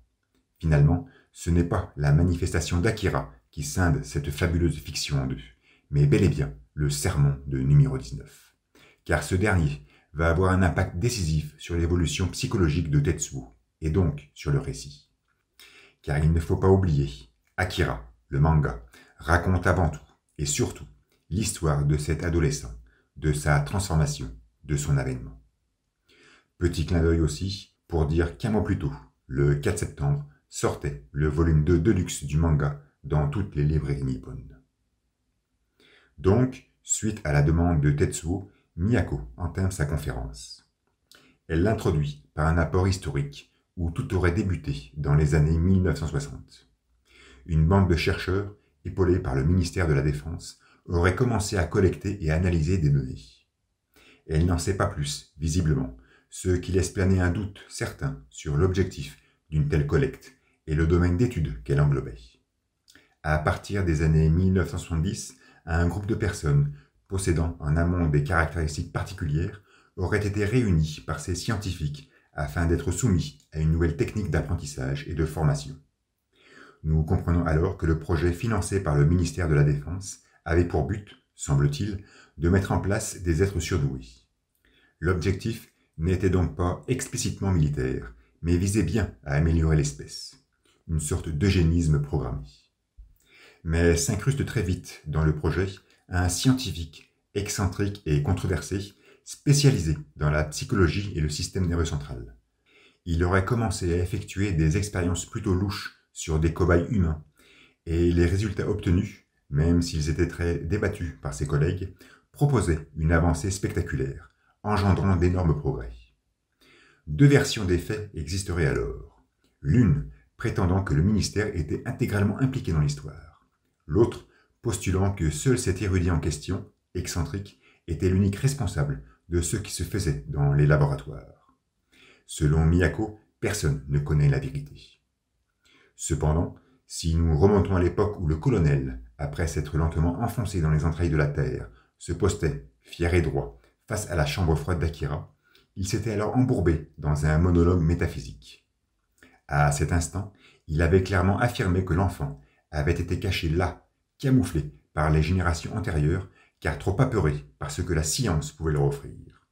Finalement, ce n'est pas la manifestation d'Akira qui scinde cette fabuleuse fiction en deux, mais bel et bien le sermon de numéro 19. Car ce dernier va avoir un impact décisif sur l'évolution psychologique de Tetsuo, et donc sur le récit. Car il ne faut pas oublier, Akira, le manga, raconte avant tout, et surtout, l'histoire de cet adolescent, de sa transformation, de son avènement. Petit clin d'œil aussi, pour dire qu'un mois plus tôt, le 4 septembre, sortait le volume 2 deluxe du manga dans toutes les librairies nippones. Donc, suite à la demande de Tetsuo, Miyako entame sa conférence. Elle l'introduit par un apport historique où tout aurait débuté dans les années 1960. Une bande de chercheurs, épaulée par le ministère de la Défense, aurait commencé à collecter et analyser des données. Elle n'en sait pas plus, visiblement, ce qui laisse planer un doute certain sur l'objectif d'une telle collecte et le domaine d'études qu'elle englobait. À partir des années 1970, un groupe de personnes possédant en amont des caractéristiques particulières, auraient été réunis par ces scientifiques afin d'être soumis à une nouvelle technique d'apprentissage et de formation. Nous comprenons alors que le projet financé par le ministère de la Défense avait pour but, semble-t-il, de mettre en place des êtres surdoués. L'objectif n'était donc pas explicitement militaire, mais visait bien à améliorer l'espèce, une sorte d'eugénisme programmé. Mais s'incruste très vite dans le projet un scientifique excentrique et controversé, spécialisé dans la psychologie et le système nerveux central. Il aurait commencé à effectuer des expériences plutôt louches sur des cobayes humains, et les résultats obtenus, même s'ils étaient très débattus par ses collègues, proposaient une avancée spectaculaire, engendrant d'énormes progrès. Deux versions des faits existeraient alors. L'une prétendant que le ministère était intégralement impliqué dans l'histoire. L'autre postulant que seul cet érudit en question, excentrique, était l'unique responsable de ce qui se faisait dans les laboratoires. Selon Miyako, personne ne connaît la vérité. Cependant, si nous remontons à l'époque où le colonel, après s'être lentement enfoncé dans les entrailles de la Terre, se postait, fier et droit, face à la chambre froide d'Akira, il s'était alors embourbé dans un monologue métaphysique. À cet instant, il avait clairement affirmé que l'enfant avait été caché là, camouflé par les générations antérieures, car trop apeuré par ce que la science pouvait leur offrir.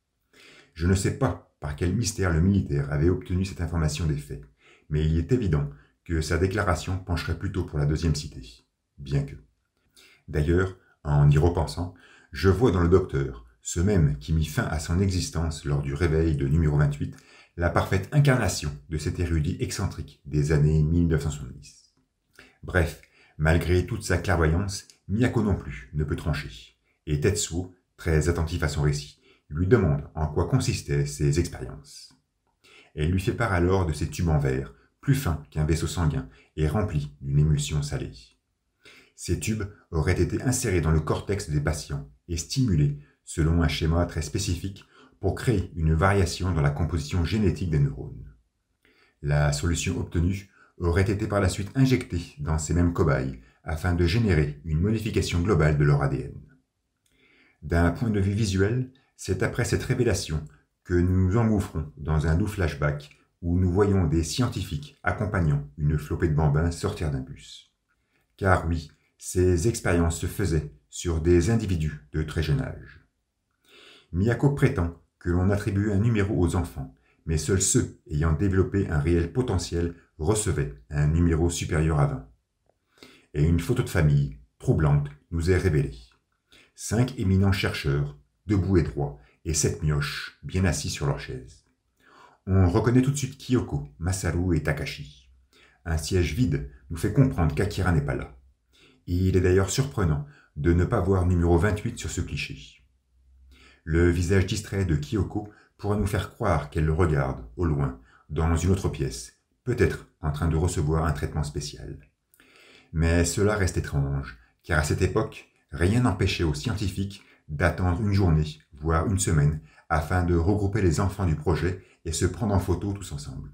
Je ne sais pas par quel mystère le militaire avait obtenu cette information des faits, mais il est évident que sa déclaration pencherait plutôt pour la deuxième citée. bien que. D'ailleurs, en y repensant, je vois dans le docteur, ce même qui mit fin à son existence lors du réveil de numéro 28, la parfaite incarnation de cet érudit excentrique des années 1970. Bref, malgré toute sa clairvoyance, Miyako non plus ne peut trancher, et Tetsuo, très attentif à son récit, lui demande en quoi consistaient ses expériences. Elle lui fait part alors de ces tubes en verre, plus fins qu'un vaisseau sanguin et remplis d'une émulsion salée. Ces tubes auraient été insérés dans le cortex des patients et stimulés selon un schéma très spécifique pour créer une variation dans la composition génétique des neurones. La solution obtenue aurait été par la suite injectée dans ces mêmes cobayes afin de générer une modification globale de leur ADN. D'un point de vue visuel, c'est après cette révélation que nous nous engouffrons dans un doux flashback où nous voyons des scientifiques accompagnant une flopée de bambins sortir d'un bus. Car oui, ces expériences se faisaient sur des individus de très jeune âge. Miyako prétend que l'on attribue un numéro aux enfants, mais seuls ceux ayant développé un réel potentiel recevaient un numéro supérieur à 20. Et une photo de famille, troublante, nous est révélée. 5 éminents chercheurs, debout et droits, et 7 mioches, bien assis sur leurs chaises. On reconnaît tout de suite Kyoko, Masaru et Takashi. Un siège vide nous fait comprendre qu'Akira n'est pas là. Il est d'ailleurs surprenant de ne pas voir numéro 28 sur ce cliché. Le visage distrait de Kyoko pourra nous faire croire qu'elle le regarde, au loin, dans une autre pièce, peut-être en train de recevoir un traitement spécial. Mais cela reste étrange, car à cette époque, rien n'empêchait aux scientifiques d'attendre une journée, voire une semaine, afin de regrouper les enfants du projet et se prendre en photo tous ensemble.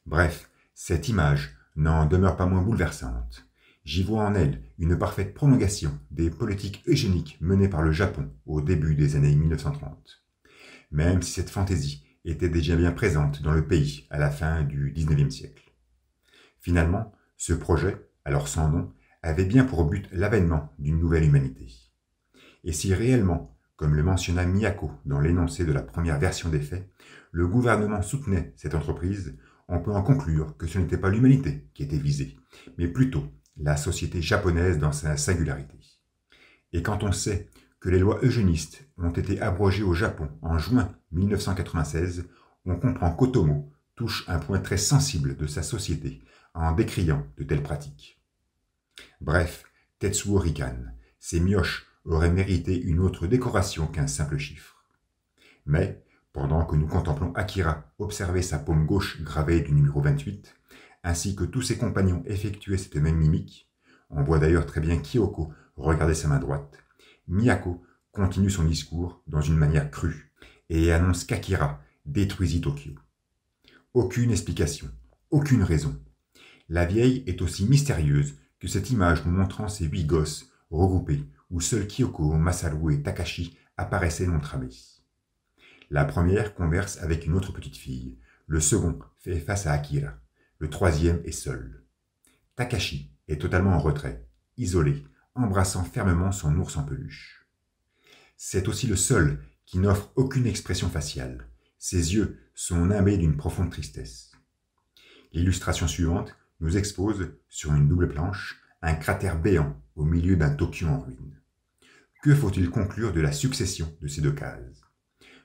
Bref, cette image n'en demeure pas moins bouleversante. J'y vois en elle une parfaite prolongation des politiques eugéniques menées par le Japon au début des années 1930. Même si cette fantaisie était déjà bien présente dans le pays à la fin du XIXe siècle. Finalement, ce projet, alors sans nom, avait bien pour but l'avènement d'une nouvelle humanité. Et si réellement, comme le mentionna Miyako dans l'énoncé de la première version des faits, le gouvernement soutenait cette entreprise, on peut en conclure que ce n'était pas l'humanité qui était visée, mais plutôt la société japonaise dans sa singularité. Et quand on sait que les lois eugénistes ont été abrogées au Japon en juin 1996, on comprend qu'Otomo touche un point très sensible de sa société en décriant de telles pratiques. Bref, Tetsuo ricane, ces mioches auraient mérité une autre décoration qu'un simple chiffre. Mais, pendant que nous contemplons Akira observer sa paume gauche gravée du numéro 28, ainsi que tous ses compagnons effectuer cette même mimique, on voit d'ailleurs très bien Kyoko regarder sa main droite, Miyako continue son discours dans une manière crue et annonce qu'Akira détruisit Tokyo. Aucune explication, aucune raison. La vieille est aussi mystérieuse que cette image nous montrant ces 8 gosses regroupés où seuls Kyoko, Masaru et Takashi apparaissaient non tramés. La première converse avec une autre petite fille, le second fait face à Akira, le troisième est seul. Takashi est totalement en retrait, isolé, embrassant fermement son ours en peluche. C'est aussi le seul qui n'offre aucune expression faciale. Ses yeux sont nimbés d'une profonde tristesse. L'illustration suivante nous expose, sur une double planche, un cratère béant au milieu d'un Tokyo en ruine. Que faut-il conclure de la succession de ces deux cases?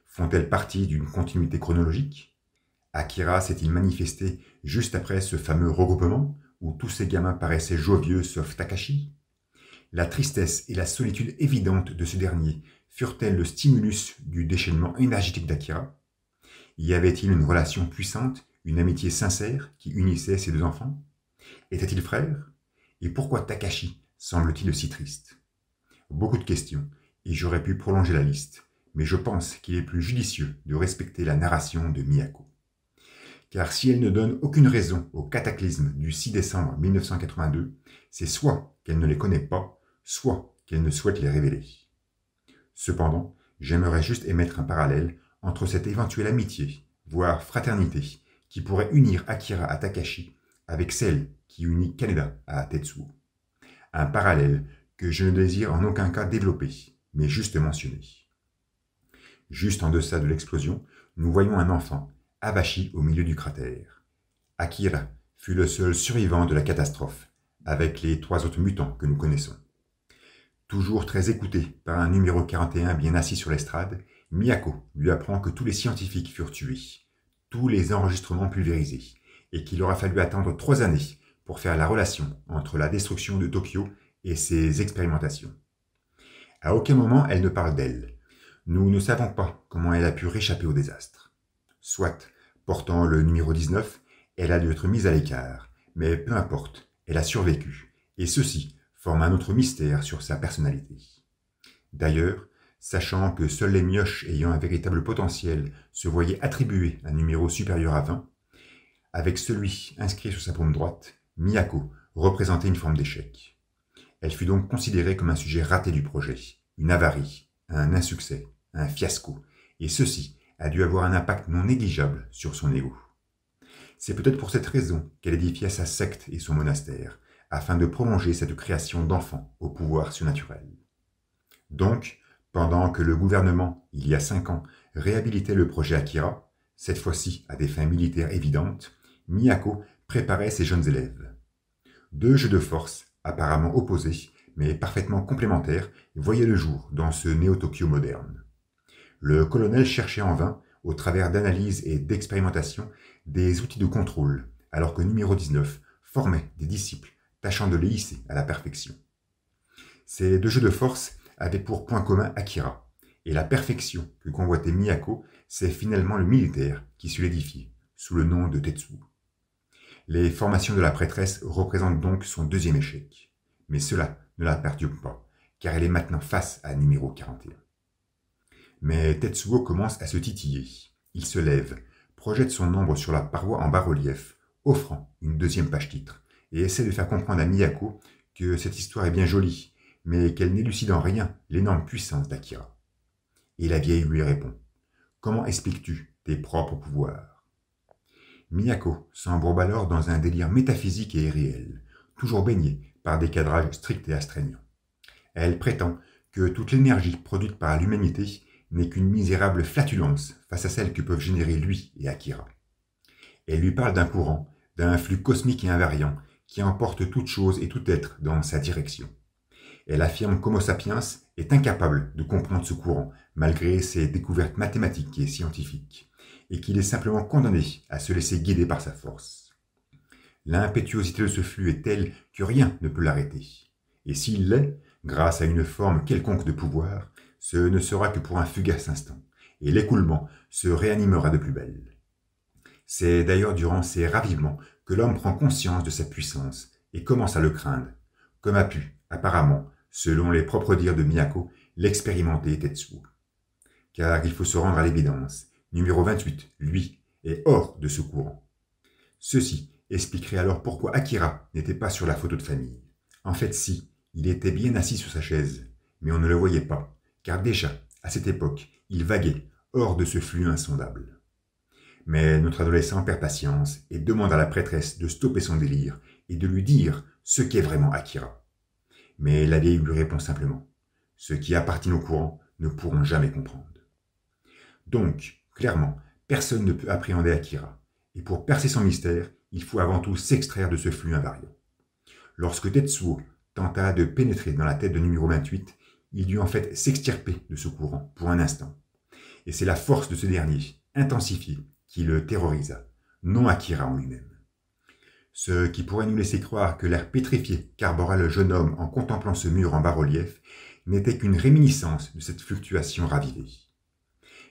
Font-elles partie d'une continuité chronologique? Akira s'est-il manifesté juste après ce fameux regroupement, où tous ces gamins paraissaient jovieux sauf Takashi? La tristesse et la solitude évidente de ce dernier furent-elles le stimulus du déchaînement énergétique d'Akira? Y avait-il une relation puissante, une amitié sincère qui unissait ces deux enfants? Étaient-ils frères? Et pourquoi Takashi semble-t-il si triste? Beaucoup de questions, et j'aurais pu prolonger la liste, mais je pense qu'il est plus judicieux de respecter la narration de Miyako. Car si elle ne donne aucune raison au cataclysme du 6 décembre 1982, c'est soit qu'elle ne les connaît pas, soit qu'elle ne souhaite les révéler. Cependant, j'aimerais juste émettre un parallèle entre cette éventuelle amitié, voire fraternité, qui pourrait unir Akira à Takashi avec celle qui unit Kaneda à Tetsuo. Un parallèle que je ne désire en aucun cas développer, mais juste mentionner. Juste en deçà de l'explosion, nous voyons un enfant, avachi au milieu du cratère. Akira fut le seul survivant de la catastrophe, avec les 3 autres mutants que nous connaissons. Toujours très écouté par un numéro 41 bien assis sur l'estrade, Miyako lui apprend que tous les scientifiques furent tués, tous les enregistrements pulvérisés, et qu'il aura fallu attendre 3 années pour faire la relation entre la destruction de Tokyo et ses expérimentations. À aucun moment elle ne parle d'elle. Nous ne savons pas comment elle a pu réchapper au désastre. Soit, portant le numéro 19, elle a dû être mise à l'écart, mais peu importe, elle a survécu, et ceci forme un autre mystère sur sa personnalité. D'ailleurs, sachant que seuls les mioches ayant un véritable potentiel se voyaient attribuer un numéro supérieur à 20, avec celui inscrit sur sa paume droite, Miyako représentait une forme d'échec. Elle fut donc considérée comme un sujet raté du projet, une avarie, un insuccès, un fiasco, et ceci a dû avoir un impact non négligeable sur son ego. C'est peut-être pour cette raison qu'elle édifia sa secte et son monastère, afin de prolonger cette création d'enfants au pouvoir surnaturel. Donc, pendant que le gouvernement, il y a 5 ans, réhabilitait le projet Akira, cette fois-ci à des fins militaires évidentes, Miyako préparait ses jeunes élèves. 2 jeux de force, apparemment opposés, mais parfaitement complémentaires, voyaient le jour dans ce néo-Tokyo moderne. Le colonel cherchait en vain, au travers d'analyses et d'expérimentations, des outils de contrôle, alors que numéro 19 formait des disciples tâchant de les hisser à la perfection. Ces 2 jeux de force avaient pour point commun Akira, et la perfection que convoitait Miyako, c'est finalement le militaire qui sut l'édifier, sous le nom de Tetsuo. Les formations de la prêtresse représentent donc son 2e échec, mais cela ne la perturbe pas, car elle est maintenant face à numéro 41. Mais Tetsuo commence à se titiller. Il se lève, projette son ombre sur la paroi en bas-relief, offrant une 2e page titre, et essaie de faire comprendre à Miyako que cette histoire est bien jolie, mais qu'elle n'élucide en rien l'énorme puissance d'Akira. Et la vieille lui répond « Comment expliques-tu tes propres pouvoirs ?» Miyako s'embourbe alors dans un délire métaphysique et irréel, toujours baigné par des cadrages stricts et astreignants. Elle prétend que toute l'énergie produite par l'humanité n'est qu'une misérable flatulence face à celle que peuvent générer lui et Akira. Elle lui parle d'un courant, d'un flux cosmique et invariant qui emporte toute chose et tout être dans sa direction. Elle affirme qu'Homo sapiens est incapable de comprendre ce courant malgré ses découvertes mathématiques et scientifiques, et qu'il est simplement condamné à se laisser guider par sa force. L'impétuosité de ce flux est telle que rien ne peut l'arrêter, et s'il l'est, grâce à une forme quelconque de pouvoir, ce ne sera que pour un fugace instant, et l'écoulement se réanimera de plus belle. C'est d'ailleurs durant ces ravivements que l'homme prend conscience de sa puissance et commence à le craindre, comme a pu, apparemment, selon les propres dires de Miyako, l'expérimenter Tetsuo. Car il faut se rendre à l'évidence, numéro 28, lui, est hors de ce courant. Ceci expliquerait alors pourquoi Akira n'était pas sur la photo de famille. En fait, si, il était bien assis sur sa chaise, mais on ne le voyait pas, car déjà, à cette époque, il vaguait hors de ce flux insondable. Mais notre adolescent perd patience et demande à la prêtresse de stopper son délire et de lui dire ce qu'est vraiment Akira. Mais la vieille lui répond simplement « Ceux qui appartiennent au courant ne pourront jamais comprendre. » Donc, clairement, personne ne peut appréhender Akira, et pour percer son mystère, il faut avant tout s'extraire de ce flux invariant. Lorsque Tetsuo tenta de pénétrer dans la tête de numéro 28, il dut en fait s'extirper de ce courant pour un instant. Et c'est la force de ce dernier, intensifiée, qui le terrorisa, non Akira en lui-même. Ce qui pourrait nous laisser croire que l'air pétrifié qu'arbora le jeune homme en contemplant ce mur en bas-relief n'était qu'une réminiscence de cette fluctuation ravivée.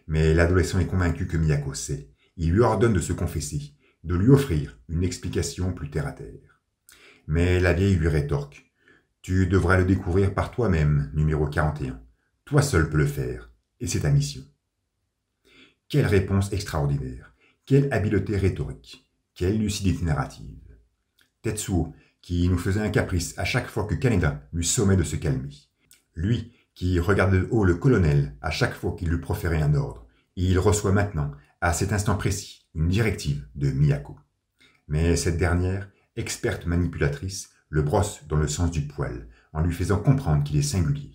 Mais l'adolescent est convaincu que Miyako sait. Il lui ordonne de se confesser, de lui offrir une explication plus terre-à-terre. Mais la vieille lui rétorque. « Tu devras le découvrir par toi-même, numéro 41. Toi seul peux le faire, et c'est ta mission. » Quelle réponse extraordinaire! Quelle habileté rhétorique! Quelle lucidité narrative! Tetsuo, qui nous faisait un caprice à chaque fois que Kaneda lui sommait de se calmer. Lui, qui regardait de haut le colonel à chaque fois qu'il lui proférait un ordre. Il reçoit maintenant, à cet instant précis, une directive de Miyako. Mais cette dernière, experte manipulatrice, le brosse dans le sens du poil, en lui faisant comprendre qu'il est singulier.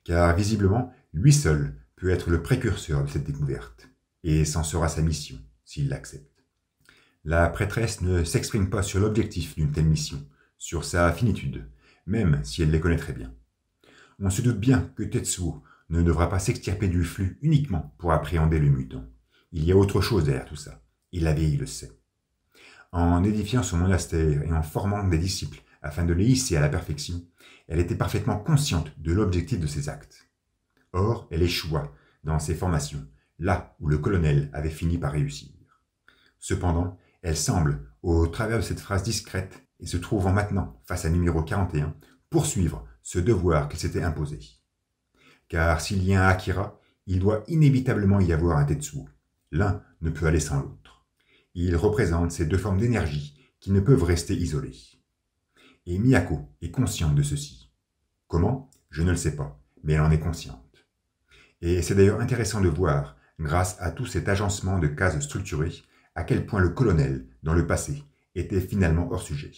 Car visiblement, lui seul peut être le précurseur de cette découverte, et c'en sera sa mission, s'il l'accepte. La prêtresse ne s'exprime pas sur l'objectif d'une telle mission, sur sa finitude, même si elle les connaît très bien. On se doute bien que Tetsuo ne devra pas s'extirper du flux uniquement pour appréhender le mutant. Il y a autre chose derrière tout ça, et la vieille le sait. En édifiant son monastère et en formant des disciples afin de les hisser à la perfection, elle était parfaitement consciente de l'objectif de ses actes. Or, elle échoua dans ses formations, là où le colonel avait fini par réussir. Cependant, elle semble, au travers de cette phrase discrète, et se trouvant maintenant face à numéro 41, poursuivre ce devoir qu'elle s'était imposé. Car s'il y a un Akira, il doit inévitablement y avoir un Tetsuo. L'un ne peut aller sans l'autre. Il représente ces deux formes d'énergie qui ne peuvent rester isolées. Et Miyako est consciente de ceci. Comment? Je ne le sais pas, mais elle en est consciente. Et c'est d'ailleurs intéressant de voir, grâce à tout cet agencement de cases structurées, à quel point le colonel, dans le passé, était finalement hors sujet.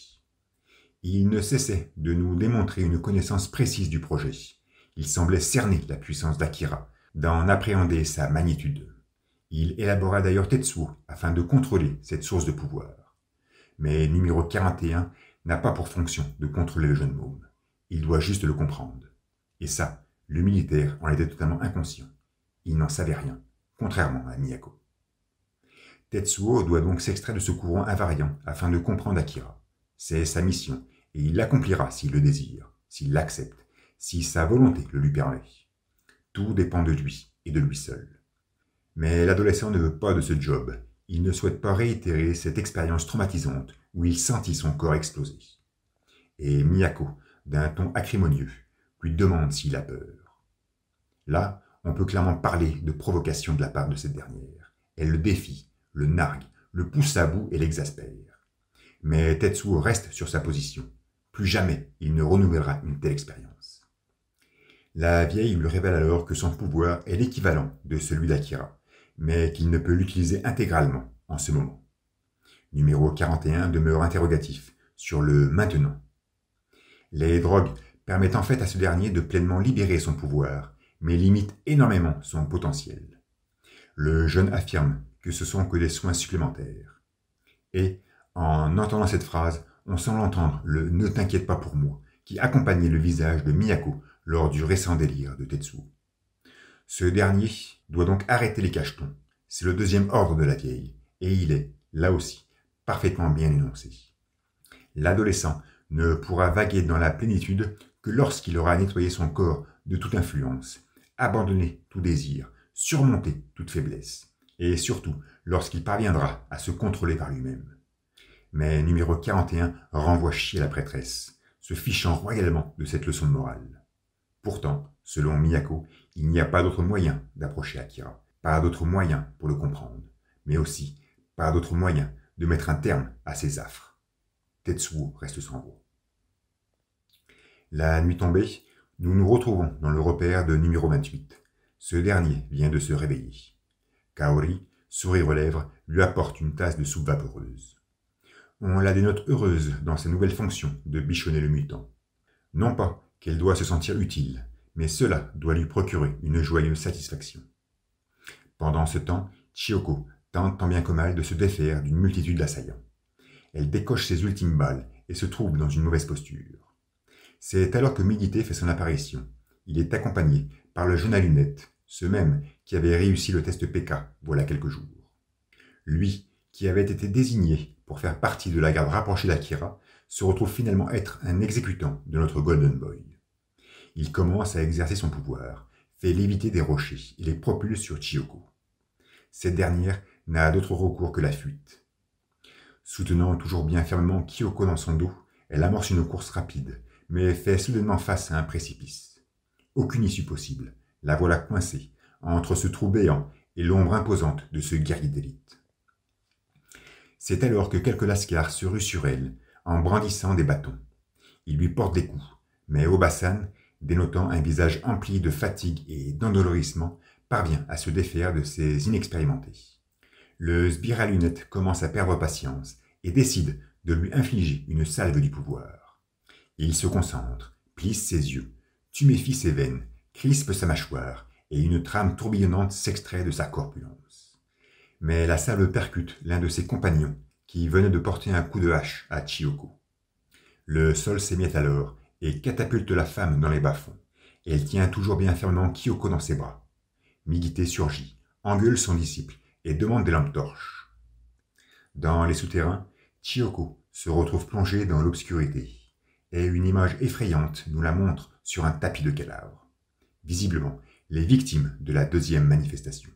Il ne cessait de nous démontrer une connaissance précise du projet. Il semblait cerner la puissance d'Akira, d'en appréhender sa magnitude. Il élabora d'ailleurs Tetsuo afin de contrôler cette source de pouvoir. Mais numéro 41 n'a pas pour fonction de contrôler le jeune môme. Il doit juste le comprendre. Et ça, le militaire en était totalement inconscient. Il n'en savait rien, contrairement à Miyako. Tetsuo doit donc s'extraire de ce courant invariant afin de comprendre Akira. C'est sa mission, et il l'accomplira s'il le désire, s'il l'accepte, si sa volonté le lui permet. Tout dépend de lui et de lui seul. Mais l'adolescent ne veut pas de ce job. Il ne souhaite pas réitérer cette expérience traumatisante où il sentit son corps exploser. Et Miyako, d'un ton acrimonieux, lui demande s'il a peur. Là, on peut clairement parler de provocation de la part de cette dernière. Elle le défie, le nargue, le pousse à bout et l'exaspère. Mais Tetsuo reste sur sa position. Plus jamais il ne renouvellera une telle expérience. La vieille lui révèle alors que son pouvoir est l'équivalent de celui d'Akira, mais qu'il ne peut l'utiliser intégralement en ce moment. Numéro 41 demeure interrogatif sur le maintenant. Les drogues permettent en fait à ce dernier de pleinement libérer son pouvoir, mais limitent énormément son potentiel. Le jeune affirme que ce sont que des soins supplémentaires. Et, en entendant cette phrase, on semble entendre le « ne t'inquiète pas pour moi » qui accompagnait le visage de Miyako lors du récent délire de Tetsuo. Ce dernier doit donc arrêter les cachetons. C'est le deuxième ordre de la vieille, et il est, là aussi, parfaitement bien énoncé. L'adolescent ne pourra vaguer dans la plénitude que lorsqu'il aura nettoyé son corps de toute influence, abandonné tout désir, surmonté toute faiblesse, et surtout lorsqu'il parviendra à se contrôler par lui-même. Mais numéro 41 renvoie chier la prêtresse, se fichant royalement de cette leçon de morale. Pourtant, selon Miyako, il n'y a pas d'autre moyen d'approcher Akira, pas d'autre moyen pour le comprendre, mais aussi pas d'autre moyen de mettre un terme à ses affres. Tetsuo reste sans voix. La nuit tombée, nous nous retrouvons dans le repère de numéro 28. Ce dernier vient de se réveiller. Kaori, sourire aux lèvres, lui apporte une tasse de soupe vaporeuse. On la dénote heureuse dans sa nouvelle fonction de bichonner le mutant. Non pas qu'elle doit se sentir utile, mais cela doit lui procurer une joyeuse satisfaction. Pendant ce temps, Chiyoko tente tant bien que mal de se défaire d'une multitude d'assaillants. Elle décoche ses ultimes balles et se trouve dans une mauvaise posture. C'est alors que Migite fait son apparition. Il est accompagné par le jeune à lunettes, ce même qui avait réussi le test PK voilà quelques jours. Lui, qui avait été désigné pour faire partie de la garde rapprochée d'Akira, se retrouve finalement être un exécutant de notre Golden Boy. Il commence à exercer son pouvoir, fait léviter des rochers et les propulse sur Chiyoko. Cette dernière n'a d'autre recours que la fuite. Soutenant toujours bien fermement Kyoko dans son dos, elle amorce une course rapide, mais fait soudainement face à un précipice. Aucune issue possible, la voilà coincée entre ce trou béant et l'ombre imposante de ce guerrier d'élite. C'est alors que quelques lascars se ruent sur elle, en brandissant des bâtons. Ils lui portent des coups, mais Obasan, dénotant un visage empli de fatigue et d'endolorissement, parvient à se défaire de ses inexpérimentés. Le sbire à lunettes commence à perdre patience et décide de lui infliger une salve du pouvoir. Il se concentre, plisse ses yeux, tuméfie ses veines, crispe sa mâchoire, et une trame tourbillonnante s'extrait de sa corpulence. Mais la salve percute l'un de ses compagnons, qui venait de porter un coup de hache à Chiyoko. Le sol s'émiette alors et catapulte la femme dans les bas-fonds. Elle tient toujours bien fermement Kyoko dans ses bras. Migité surgit, engueule son disciple et demande des lampes torches. Dans les souterrains, Chiyoko se retrouve plongée dans l'obscurité, et une image effrayante nous la montre sur un tapis de cadavres. Visiblement, les victimes de la deuxième manifestation.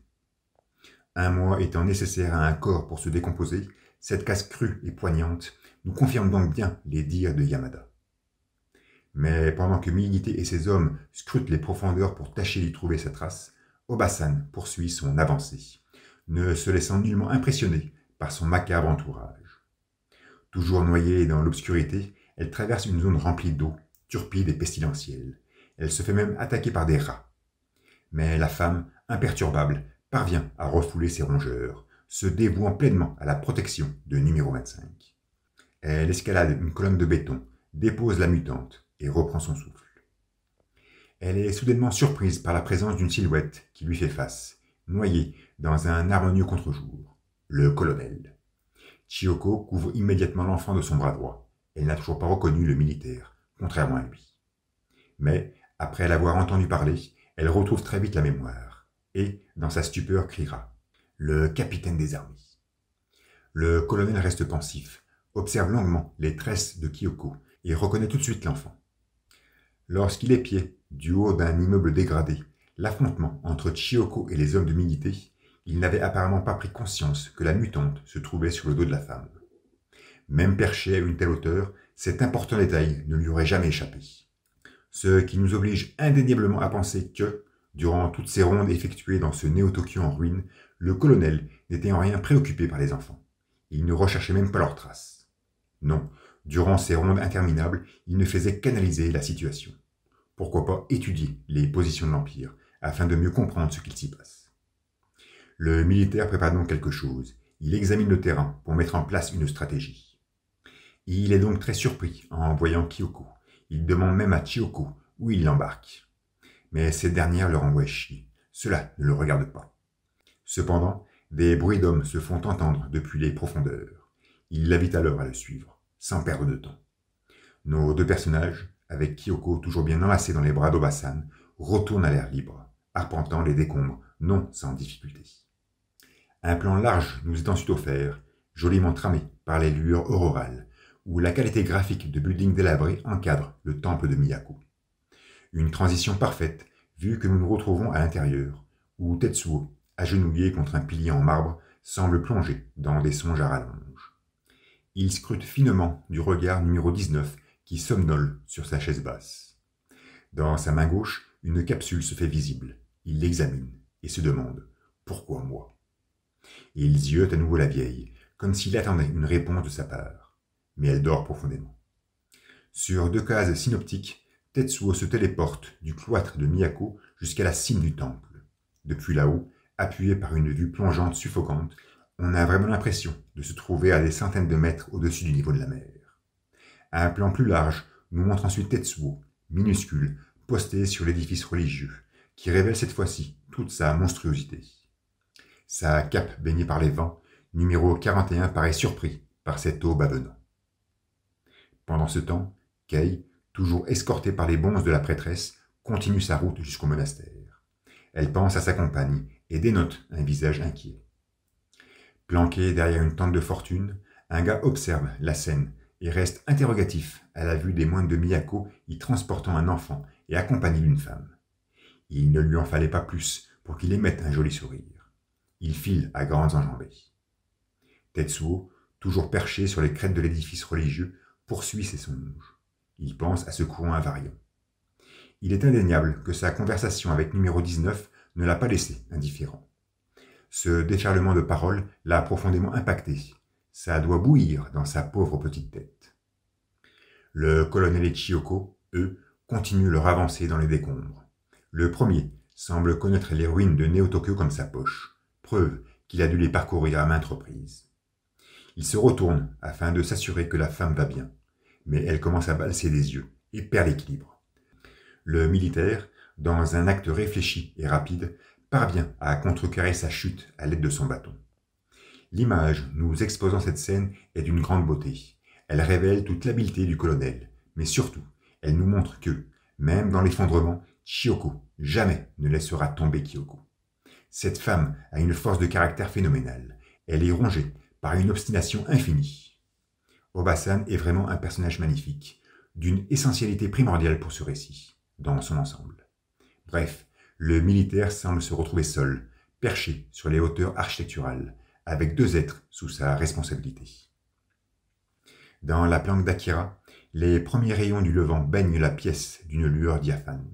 1 mois étant nécessaire à un corps pour se décomposer, cette casse crue et poignante nous confirme donc bien les dires de Yamada. Mais pendant que Migité et ses hommes scrutent les profondeurs pour tâcher d'y trouver sa trace, Obasan poursuit son avancée, ne se laissant nullement impressionner par son macabre entourage. Toujours noyée dans l'obscurité, elle traverse une zone remplie d'eau, turpide et pestilentielle. Elle se fait même attaquer par des rats. Mais la femme, imperturbable, parvient à refouler ses rongeurs, se dévouant pleinement à la protection de numéro 25. Elle escalade une colonne de béton, dépose la mutante et reprend son souffle. Elle est soudainement surprise par la présence d'une silhouette qui lui fait face, noyée dans un harmonieux contre-jour. Le colonel. Chiyoko couvre immédiatement l'enfant de son bras droit. Elle n'a toujours pas reconnu le militaire, contrairement à lui. Mais, après l'avoir entendu parler, elle retrouve très vite la mémoire, et, dans sa stupeur, criera « Le capitaine des armées ». Le colonel reste pensif, observe longuement les tresses de Kyoko et reconnaît tout de suite l'enfant. Lorsqu'il épiait, du haut d'un immeuble dégradé, l'affrontement entre Chiyoko et les hommes de Migité, il n'avait apparemment pas pris conscience que la mutante se trouvait sur le dos de la femme. Même perché à une telle hauteur, cet important détail ne lui aurait jamais échappé. Ce qui nous oblige indéniablement à penser que, durant toutes ces rondes effectuées dans ce Néo-Tokyo en ruine, le colonel n'était en rien préoccupé par les enfants. Il ne recherchait même pas leurs traces. Non, durant ces rondes interminables, il ne faisait qu'analyser la situation. Pourquoi pas étudier les positions de l'Empire, afin de mieux comprendre ce qu'il s'y passe. Le militaire prépare donc quelque chose. Il examine le terrain pour mettre en place une stratégie. Il est donc très surpris en voyant Kyoko. Il demande même à Chiyoko où il l'embarque. Mais cette dernière le renvoie chier. Cela ne le regarde pas. Cependant, des bruits d'hommes se font entendre depuis les profondeurs. Il l'invite alors à le suivre, sans perdre de temps. Nos 2 personnages, avec Kyoko toujours bien enlacée dans les bras d'Obasan, retournent à l'air libre, arpentant les décombres, non sans difficulté. Un plan large nous est ensuite offert, joliment tramé par les lueurs aurorales, où la qualité graphique de buildings délabrés encadre le temple de Miyako. Une transition parfaite, vu que nous nous retrouvons à l'intérieur, où Tetsuo, agenouillé contre un pilier en marbre, semble plongé dans des songes à rallonge. Il scrute finement du regard numéro 19 qui somnole sur sa chaise basse. Dans sa main gauche, une capsule se fait visible. Il l'examine et se demande « Pourquoi moi ?» Il ziote à nouveau la vieille, comme s'il attendait une réponse de sa part. Mais elle dort profondément. Sur 2 cases synoptiques, Tetsuo se téléporte du cloître de Miyako jusqu'à la cime du temple. Depuis là-haut, appuyé par une vue plongeante suffocante, on a vraiment l'impression de se trouver à des centaines de mètres au-dessus du niveau de la mer. Un plan plus large nous montre ensuite Tetsuo, minuscule, posté sur l'édifice religieux, qui révèle cette fois-ci toute sa monstruosité. Sa cape baignée par les vents, numéro 41 paraît surpris par cette eau bavennant. Pendant ce temps, Kei, toujours escortée par les bonzes de la prêtresse, continue sa route jusqu'au monastère. Elle pense à sa compagne et dénote un visage inquiet. Planqué derrière une tente de fortune, un gars observe la scène et reste interrogatif à la vue des moines de Miyako y transportant un enfant et accompagné d'une femme. Il ne lui en fallait pas plus pour qu'il émette un joli sourire. Il file à grandes enjambées. Tetsuo, toujours perché sur les crêtes de l'édifice religieux, poursuit ses songes. Il pense à ce courant invariant. Il est indéniable que sa conversation avec numéro 19 ne l'a pas laissé indifférent. Ce déferlement de paroles l'a profondément impacté. Ça doit bouillir dans sa pauvre petite tête. Le colonel et Chiyoko, eux, continuent leur avancée dans les décombres. Le premier semble connaître les ruines de Néo-Tokyo comme sa poche, preuve qu'il a dû les parcourir à maintes reprises. Il se retourne afin de s'assurer que la femme va bien, mais elle commence à balser des yeux et perd l'équilibre. Le militaire, dans un acte réfléchi et rapide, parvient à contrecarrer sa chute à l'aide de son bâton. L'image nous exposant cette scène est d'une grande beauté. Elle révèle toute l'habileté du colonel, mais surtout, elle nous montre que, même dans l'effondrement, Chiyoko jamais ne laissera tomber Kyoko. Cette femme a une force de caractère phénoménale. Elle est rongée par une obstination infinie. Obasan est vraiment un personnage magnifique, d'une essentialité primordiale pour ce récit, dans son ensemble. Bref, le militaire semble se retrouver seul, perché sur les hauteurs architecturales, avec 2 êtres sous sa responsabilité. Dans la planque d'Akira, les premiers rayons du levant baignent la pièce d'une lueur diaphane.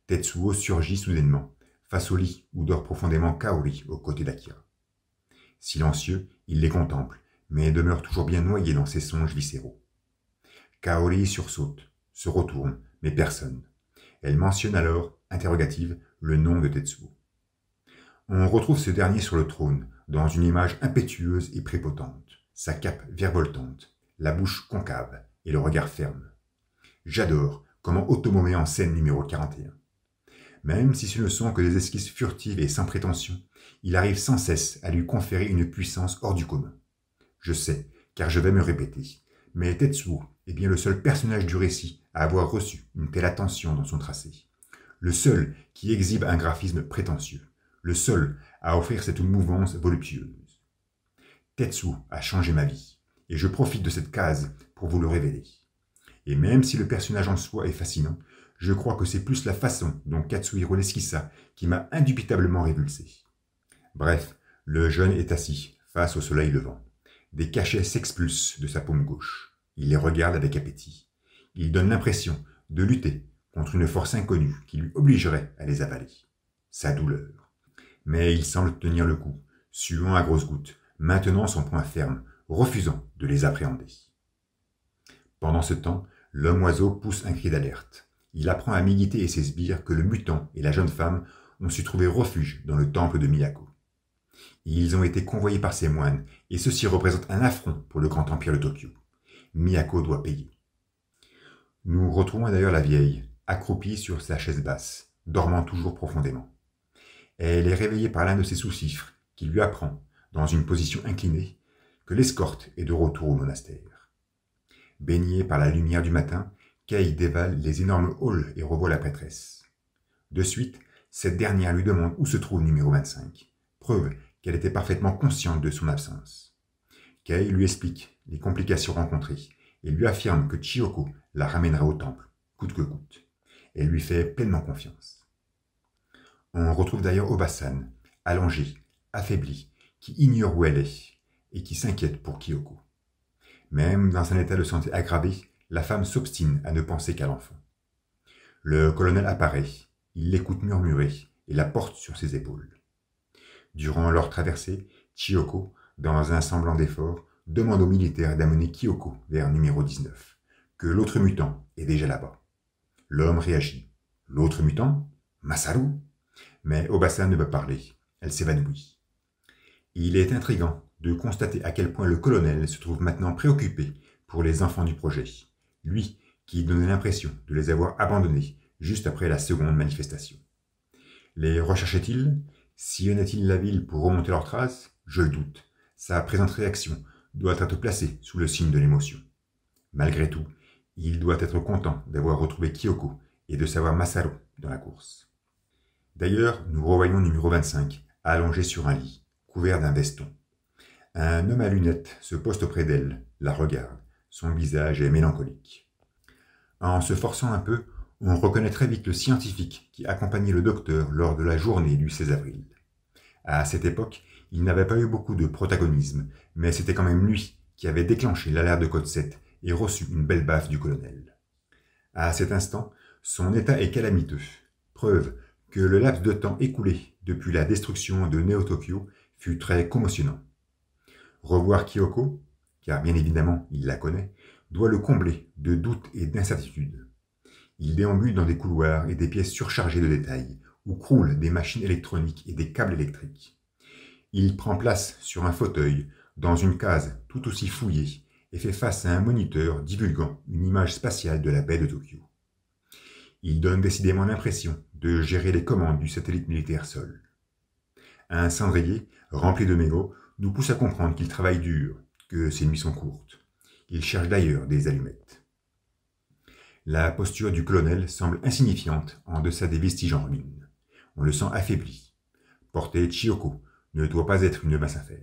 Tetsuo surgit soudainement, face au lit où dort profondément Kaori aux côtés d'Akira. Silencieux, il les contemple, mais demeure toujours bien noyé dans ses songes viscéraux. Kaori sursaute, se retourne, mais personne. Elle mentionne alors, interrogative, le nom de Tetsuo. On retrouve ce dernier sur le trône, dans une image impétueuse et prépotente, sa cape virevoltante, la bouche concave et le regard ferme. J'adore comment Otomo met en scène numéro 41. Même si ce ne sont que des esquisses furtives et sans prétention, il arrive sans cesse à lui conférer une puissance hors du commun. Je sais, car je vais me répéter, mais Tetsuo est bien le seul personnage du récit à avoir reçu une telle attention dans son tracé. Le seul qui exhibe un graphisme prétentieux. Le seul à offrir cette mouvance voluptueuse. Tetsuo a changé ma vie, et je profite de cette case pour vous le révéler. Et même si le personnage en soi est fascinant, je crois que c'est plus la façon dont Katsuhiro l'esquissa qui m'a indubitablement révulsé. Bref, le jeune est assis, face au soleil levant. Des cachets s'expulsent de sa paume gauche. Il les regarde avec appétit. Il donne l'impression de lutter contre une force inconnue qui lui obligerait à les avaler. Sa douleur. Mais il semble tenir le coup, suant à grosses gouttes, maintenant son poing ferme, refusant de les appréhender. Pendant ce temps, l'homme-oiseau pousse un cri d'alerte. Il apprend à Migite et ses sbires que le mutant et la jeune femme ont su trouver refuge dans le temple de Miyako. Ils ont été convoyés par ses moines, et ceci représente un affront pour le grand empire de Tokyo. Miyako doit payer. Nous retrouvons d'ailleurs la vieille, accroupie sur sa chaise basse, dormant toujours profondément. Elle est réveillée par l'un de ses sous-fifres, qui lui apprend, dans une position inclinée, que l'escorte est de retour au monastère. Baignée par la lumière du matin, Kei dévale les énormes halls et revoit la prêtresse. De suite, cette dernière lui demande où se trouve numéro 25, preuve qu'elle était parfaitement consciente de son absence. Kei lui explique les complications rencontrées et lui affirme que Chiyoko la ramènera au temple, coûte que coûte. Elle lui fait pleinement confiance. On retrouve d'ailleurs Obasan, allongé, affaibli, qui ignore où elle est et qui s'inquiète pour Kyoko. Même dans un état de santé aggravé, la femme s'obstine à ne penser qu'à l'enfant. Le colonel apparaît, il l'écoute murmurer et la porte sur ses épaules. Durant leur traversée, Chiyoko, dans un semblant d'effort, demande aux militaires d'amener Kyoko vers numéro 19, que l'autre mutant est déjà là-bas. L'homme réagit. L'autre mutant? Masaru? Mais Obasan ne veut parler. Elle s'évanouit. Il est intriguant de constater à quel point le colonel se trouve maintenant préoccupé pour les enfants du projet, lui qui donnait l'impression de les avoir abandonnés juste après la seconde manifestation. Les recherchait-il? Sillonnait-il la ville pour remonter leurs traces? Je le doute. Sa présente réaction doit être placée sous le signe de l'émotion. Malgré tout, il doit être content d'avoir retrouvé Kyoko et de savoir Masaru dans la course. D'ailleurs, nous revoyons numéro 25, allongé sur un lit, couvert d'un veston. Un homme à lunettes se poste auprès d'elle, la regarde. Son visage est mélancolique. En se forçant un peu, on reconnaît très vite le scientifique qui accompagnait le docteur lors de la journée du 16 avril. À cette époque, il n'avait pas eu beaucoup de protagonisme, mais c'était quand même lui qui avait déclenché l'alerte de code 7 et reçu une belle baffe du colonel. À cet instant, son état est calamiteux, preuve que le laps de temps écoulé depuis la destruction de Neo-Tokyo fut très commotionnant. Revoir Kyoko, car bien évidemment il la connaît, doit le combler de doutes et d'incertitudes. Il déambule dans des couloirs et des pièces surchargées de détails, où croulent des machines électroniques et des câbles électriques. Il prend place sur un fauteuil, dans une case tout aussi fouillée, et fait face à un moniteur divulguant une image spatiale de la baie de Tokyo. Il donne décidément l'impression de gérer les commandes du satellite militaire seul. Un cendrier, rempli de mégots, nous pousse à comprendre qu'il travaille dur, que ses nuits sont courtes. Il cherche d'ailleurs des allumettes. La posture du colonel semble insignifiante en deçà des vestiges en ruine. On le sent affaibli. Porter Chioko ne doit pas être une mince affaire.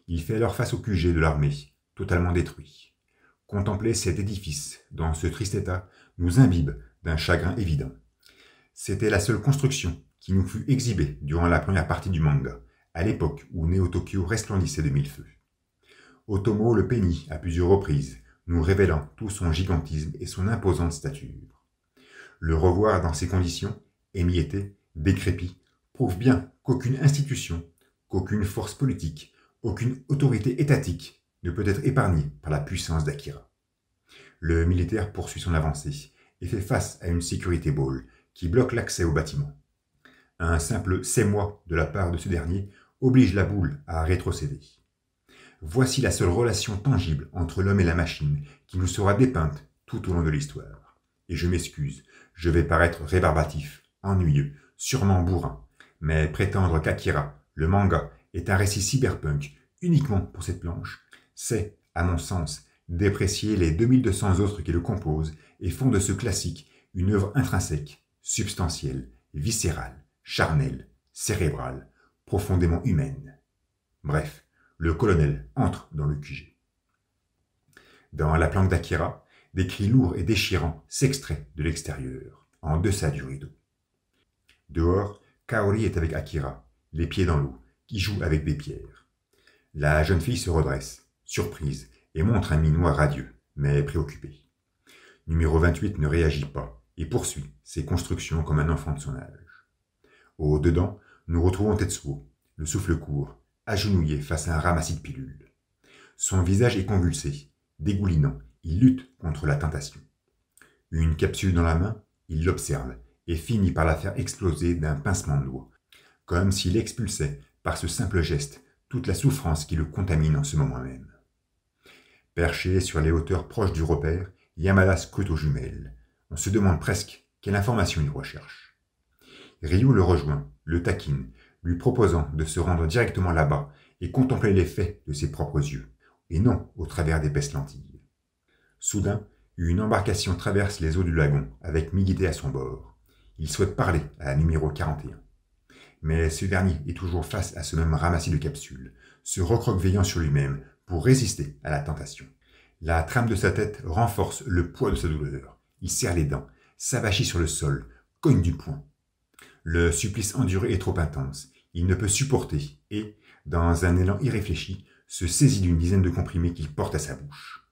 Il fait alors face au QG de l'armée, totalement détruit. Contempler cet édifice, dans ce triste état, nous imbibe d'un chagrin évident. C'était la seule construction qui nous fut exhibée durant la première partie du manga, à l'époque où Neo Tokyo resplendissait de mille feux. Otomo le peignit à plusieurs reprises, nous révélant tout son gigantisme et son imposante stature. Le revoir dans ces conditions, émietté, décrépit, prouve bien qu'aucune institution, qu'aucune force politique, aucune autorité étatique ne peut être épargnée par la puissance d'Akira. Le militaire poursuit son avancée et fait face à une sécurité ball qui bloque l'accès au bâtiment. Un simple « c'est moi » de la part de ce dernier oblige la boule à rétrocéder. Voici la seule relation tangible entre l'homme et la machine qui nous sera dépeinte tout au long de l'histoire. Et je m'excuse, je vais paraître rébarbatif, ennuyeux, sûrement bourrin, mais prétendre qu'Akira, le manga, est un récit cyberpunk uniquement pour cette planche, c'est, à mon sens, déprécier les 2200 autres qui le composent et font de ce classique une œuvre intrinsèque, substantielle, viscérale, charnelle, cérébrale, profondément humaine. Bref, le colonel entre dans le QG. Dans la planque d'Akira, des cris lourds et déchirants s'extraient de l'extérieur, en deçà du rideau. Dehors, Kaori est avec Akira, les pieds dans l'eau, qui joue avec des pierres. La jeune fille se redresse, surprise, et montre un minois radieux, mais préoccupé. Numéro 28 ne réagit pas et poursuit ses constructions comme un enfant de son âge. Au-dedans, nous retrouvons Tetsuo, le souffle court, agenouillé face à un ramassis de pilules. Son visage est convulsé, dégoulinant, il lutte contre la tentation. Une capsule dans la main, il l'observe et finit par la faire exploser d'un pincement de doigt, comme s'il expulsait, par ce simple geste, toute la souffrance qui le contamine en ce moment même. Perché sur les hauteurs proches du repère, Yamada scrute aux jumelles. On se demande presque quelle information il recherche. Ryu le rejoint, le taquine, lui proposant de se rendre directement là-bas et contempler les faits de ses propres yeux, et non au travers d'épaisses lentilles. Soudain, une embarcation traverse les eaux du lagon, avec Migite à son bord. Il souhaite parler à la numéro 41. Mais ce dernier est toujours face à ce même ramassis de capsules, se recroquevillant sur lui-même pour résister à la tentation. La trame de sa tête renforce le poids de sa douleur. Il serre les dents, s'avachit sur le sol, cogne du poing. Le supplice enduré est trop intense. Il ne peut supporter et, dans un élan irréfléchi, se saisit d'une dizaine de comprimés qu'il porte à sa bouche.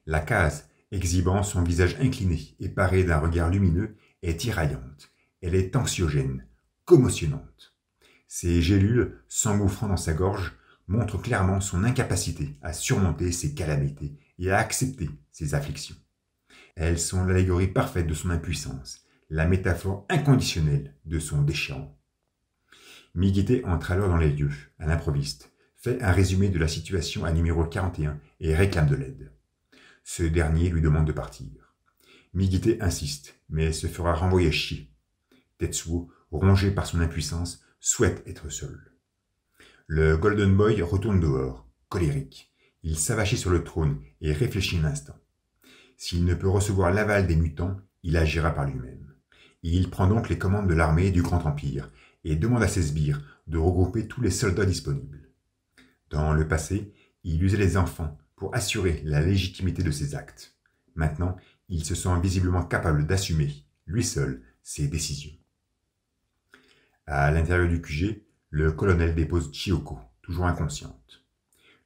La case, exhibant son visage incliné et paré d'un regard lumineux, est tiraillante. Elle est anxiogène, commotionnante. Ses gélules, s'engouffrant dans sa gorge, montrent clairement son incapacité à surmonter ses calamités et à accepter ses afflictions. Elles sont l'allégorie parfaite de son impuissance, la métaphore inconditionnelle de son déchirement. Migite entre alors dans les lieux, à l'improviste, fait un résumé de la situation à numéro 41 et réclame de l'aide. Ce dernier lui demande de partir. Migite insiste, mais se fera renvoyer chier. Tetsuo, rongé par son impuissance, souhaite être seul. Le Golden Boy retourne dehors, colérique. Il s'avachit sur le trône et réfléchit un instant. S'il ne peut recevoir l'aval des mutants, il agira par lui-même. Il prend donc les commandes de l'armée du Grand Empire et demande à ses sbires de regrouper tous les soldats disponibles. Dans le passé, il usait les enfants pour assurer la légitimité de ses actes. Maintenant, il se sent visiblement capable d'assumer, lui seul, ses décisions. À l'intérieur du QG, le colonel dépose Chioko, toujours inconsciente.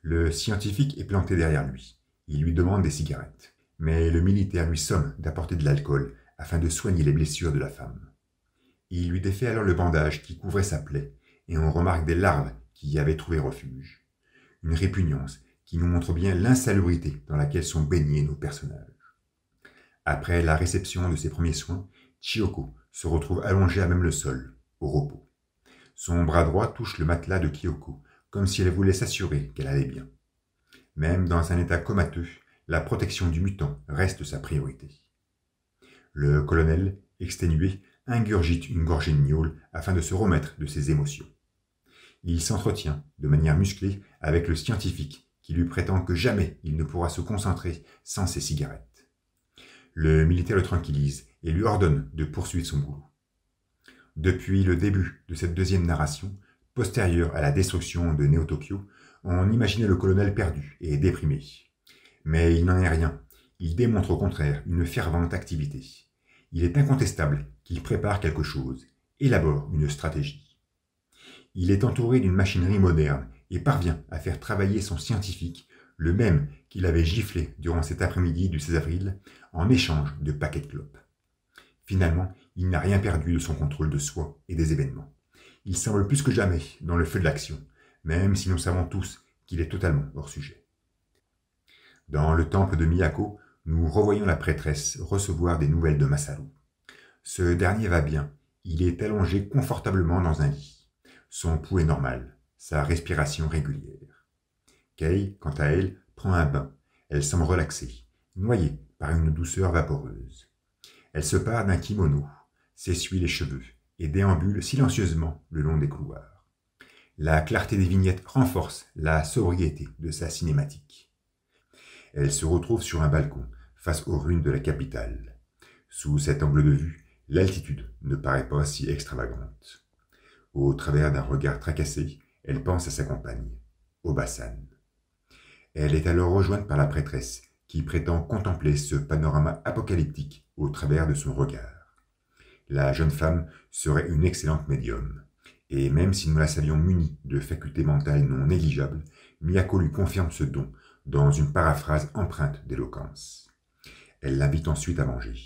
Le scientifique est planté derrière lui. Il lui demande des cigarettes. Mais le militaire lui somme d'apporter de l'alcool afin de soigner les blessures de la femme. Il lui défait alors le bandage qui couvrait sa plaie et on remarque des larves qui y avaient trouvé refuge. Une répugnance qui nous montre bien l'insalubrité dans laquelle sont baignés nos personnages. Après la réception de ses premiers soins, Chioko se retrouve allongée à même le sol, au repos. Son bras droit touche le matelas de Kyoko, comme si elle voulait s'assurer qu'elle allait bien. Même dans un état comateux, la protection du mutant reste sa priorité. Le colonel, exténué, ingurgite une gorgée de gnôle afin de se remettre de ses émotions. Il s'entretient, de manière musclée, avec le scientifique qui lui prétend que jamais il ne pourra se concentrer sans ses cigarettes. Le militaire le tranquillise et lui ordonne de poursuivre son boulot. Depuis le début de cette deuxième narration, postérieure à la destruction de Néo-Tokyo, on imaginait le colonel perdu et déprimé. Mais il n'en est rien. Il démontre au contraire une fervente activité. Il est incontestable qu'il prépare quelque chose, élabore une stratégie. Il est entouré d'une machinerie moderne et parvient à faire travailler son scientifique, le même qu'il avait giflé durant cet après-midi du 16 avril, en échange de paquets de clopes. Finalement, il n'a rien perdu de son contrôle de soi et des événements. Il semble plus que jamais dans le feu de l'action, même si nous savons tous qu'il est totalement hors sujet. Dans le temple de Miyako, nous revoyons la prêtresse recevoir des nouvelles de Masaru. Ce dernier va bien, il est allongé confortablement dans un lit. Son pouls est normal, sa respiration régulière. Kei, quant à elle, prend un bain. Elle semble relaxée, noyée par une douceur vaporeuse. Elle se pare d'un kimono, s'essuie les cheveux et déambule silencieusement le long des couloirs. La clarté des vignettes renforce la sobriété de sa cinématique. Elle se retrouve sur un balcon, face aux ruines de la capitale. Sous cet angle de vue, l'altitude ne paraît pas si extravagante. Au travers d'un regard tracassé, elle pense à sa compagne, Obasan. Elle est alors rejointe par la prêtresse, qui prétend contempler ce panorama apocalyptique au travers de son regard. La jeune femme serait une excellente médium, et même si nous la savions munie de facultés mentales non négligeables, Miyako lui confirme ce don dans une paraphrase empreinte d'éloquence. Elle l'invite ensuite à manger.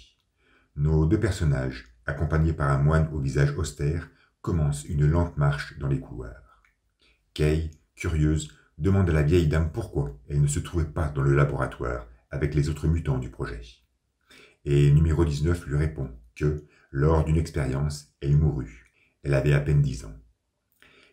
Nos deux personnages, accompagnés par un moine au visage austère, commencent une lente marche dans les couloirs. Kei, curieuse, demande à la vieille dame pourquoi elle ne se trouvait pas dans le laboratoire avec les autres mutants du projet. Et numéro 19 lui répond que, lors d'une expérience, elle mourut. Elle avait à peine 10 ans.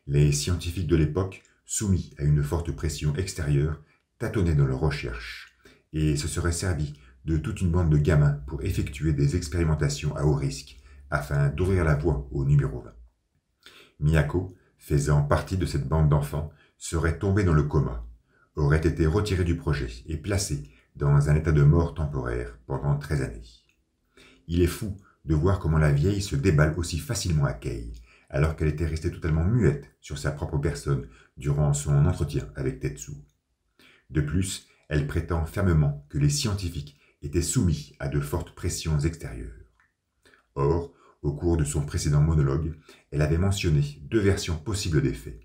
Les scientifiques de l'époque, soumis à une forte pression extérieure, tâtonnaient dans leurs recherches et se seraient servis de toute une bande de gamins pour effectuer des expérimentations à haut risque afin d'ouvrir la voie au numéro 20. Miyako, faisant partie de cette bande d'enfants, serait tombée dans le coma, aurait été retirée du projet et placée dans un état de mort temporaire pendant 13 années. Il est fou de voir comment la vieille se déballe aussi facilement à Kei, alors qu'elle était restée totalement muette sur sa propre personne durant son entretien avec Tetsu. De plus, elle prétend fermement que les scientifiques étaient soumis à de fortes pressions extérieures. Or, au cours de son précédent monologue, elle avait mentionné deux versions possibles des faits,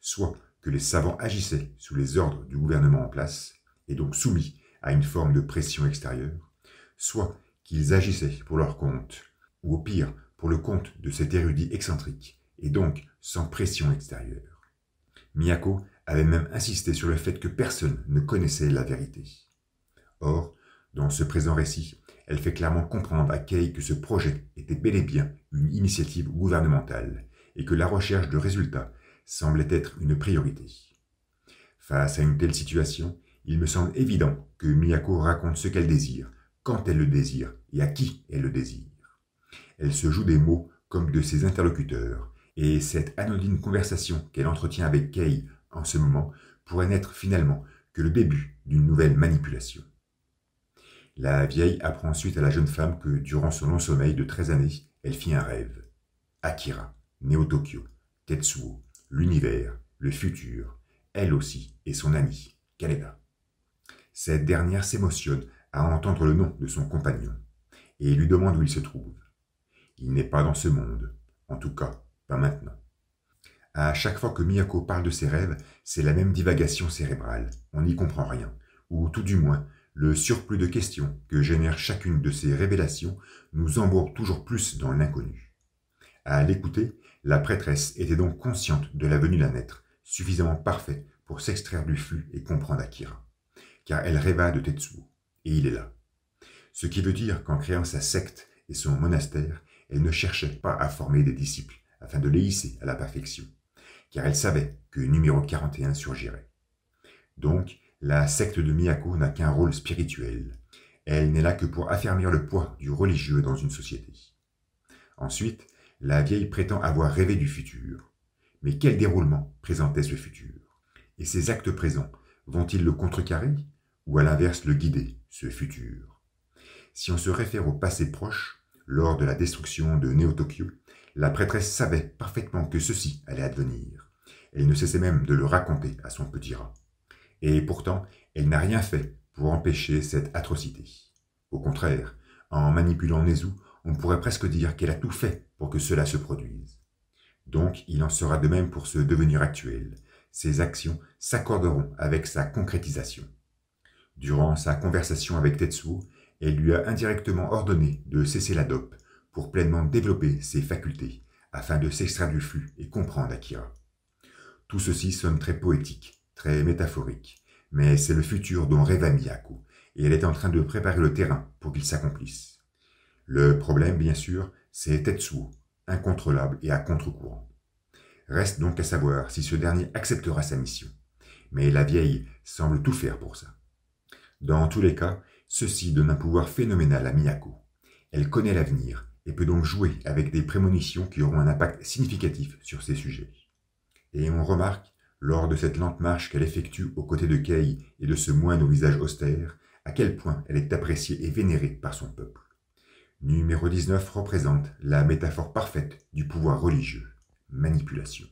soit que les savants agissaient sous les ordres du gouvernement en place, et donc soumis à une forme de pression extérieure, soit qu'ils agissaient pour leur compte, ou au pire pour le compte de cet érudit excentrique, et donc sans pression extérieure. Miyako avait même insisté sur le fait que personne ne connaissait la vérité. Or, dans ce présent récit, elle fait clairement comprendre à Kei que ce projet était bel et bien une initiative gouvernementale, et que la recherche de résultats semblait être une priorité. Face à une telle situation, il me semble évident que Miyako raconte ce qu'elle désire, quand elle le désire et à qui elle le désire. Elle se joue des mots comme de ses interlocuteurs, et cette anodine conversation qu'elle entretient avec Kei en ce moment pourrait n'être finalement que le début d'une nouvelle manipulation. La vieille apprend ensuite à la jeune femme que durant son long sommeil de 13 années, elle fit un rêve. Akira, Néo-Tokyo, Tetsuo, l'univers, le futur, elle aussi et son amie, Kaneda. Cette dernière s'émotionne à entendre le nom de son compagnon et lui demande où il se trouve. Il n'est pas dans ce monde, en tout cas, pas maintenant. À chaque fois que Miyako parle de ses rêves, c'est la même divagation cérébrale, on n'y comprend rien, ou tout du moins, le surplus de questions que génère chacune de ces révélations nous embourbe toujours plus dans l'inconnu. À l'écouter, la prêtresse était donc consciente de la venue d'un être suffisamment parfait pour s'extraire du flux et comprendre Akira, car elle rêva de Tetsuo, et il est là. Ce qui veut dire qu'en créant sa secte et son monastère, elle ne cherchait pas à former des disciples afin de les hisser à la perfection, car elle savait que numéro 41 surgirait. Donc, la secte de Miyako n'a qu'un rôle spirituel. Elle n'est là que pour affermir le poids du religieux dans une société. Ensuite, la vieille prétend avoir rêvé du futur. Mais quel déroulement présentait ce futur? Et ses actes présents Vont-ils le contrecarrer ou à l'inverse le guider, ce futur? Si on se réfère au passé proche, lors de la destruction de Néo-Tokyo, la prêtresse savait parfaitement que ceci allait advenir. Elle ne cessait même de le raconter à son petit rat. Et pourtant, elle n'a rien fait pour empêcher cette atrocité. Au contraire, en manipulant Nezu, on pourrait presque dire qu'elle a tout fait pour que cela se produise. Donc, il en sera de même pour ce devenir actuel. Ses actions s'accorderont avec sa concrétisation. Durant sa conversation avec Tetsuo, elle lui a indirectement ordonné de cesser la dope pour pleinement développer ses facultés, afin de s'extraire du flux et comprendre Akira. Tout ceci sonne très poétique, très métaphorique, mais c'est le futur dont rêva Miyako, et elle est en train de préparer le terrain pour qu'il s'accomplisse. Le problème, bien sûr, c'est Tetsuo, incontrôlable et à contre-courant. Reste donc à savoir si ce dernier acceptera sa mission, mais la vieille semble tout faire pour ça. Dans tous les cas, ceci donne un pouvoir phénoménal à Miyako. Elle connaît l'avenir et peut donc jouer avec des prémonitions qui auront un impact significatif sur ces sujets. Et on remarque, lors de cette lente marche qu'elle effectue aux côtés de Kei et de ce moine au visage austère, à quel point elle est appréciée et vénérée par son peuple. Numéro 19 représente la métaphore parfaite du pouvoir religieux, manipulation.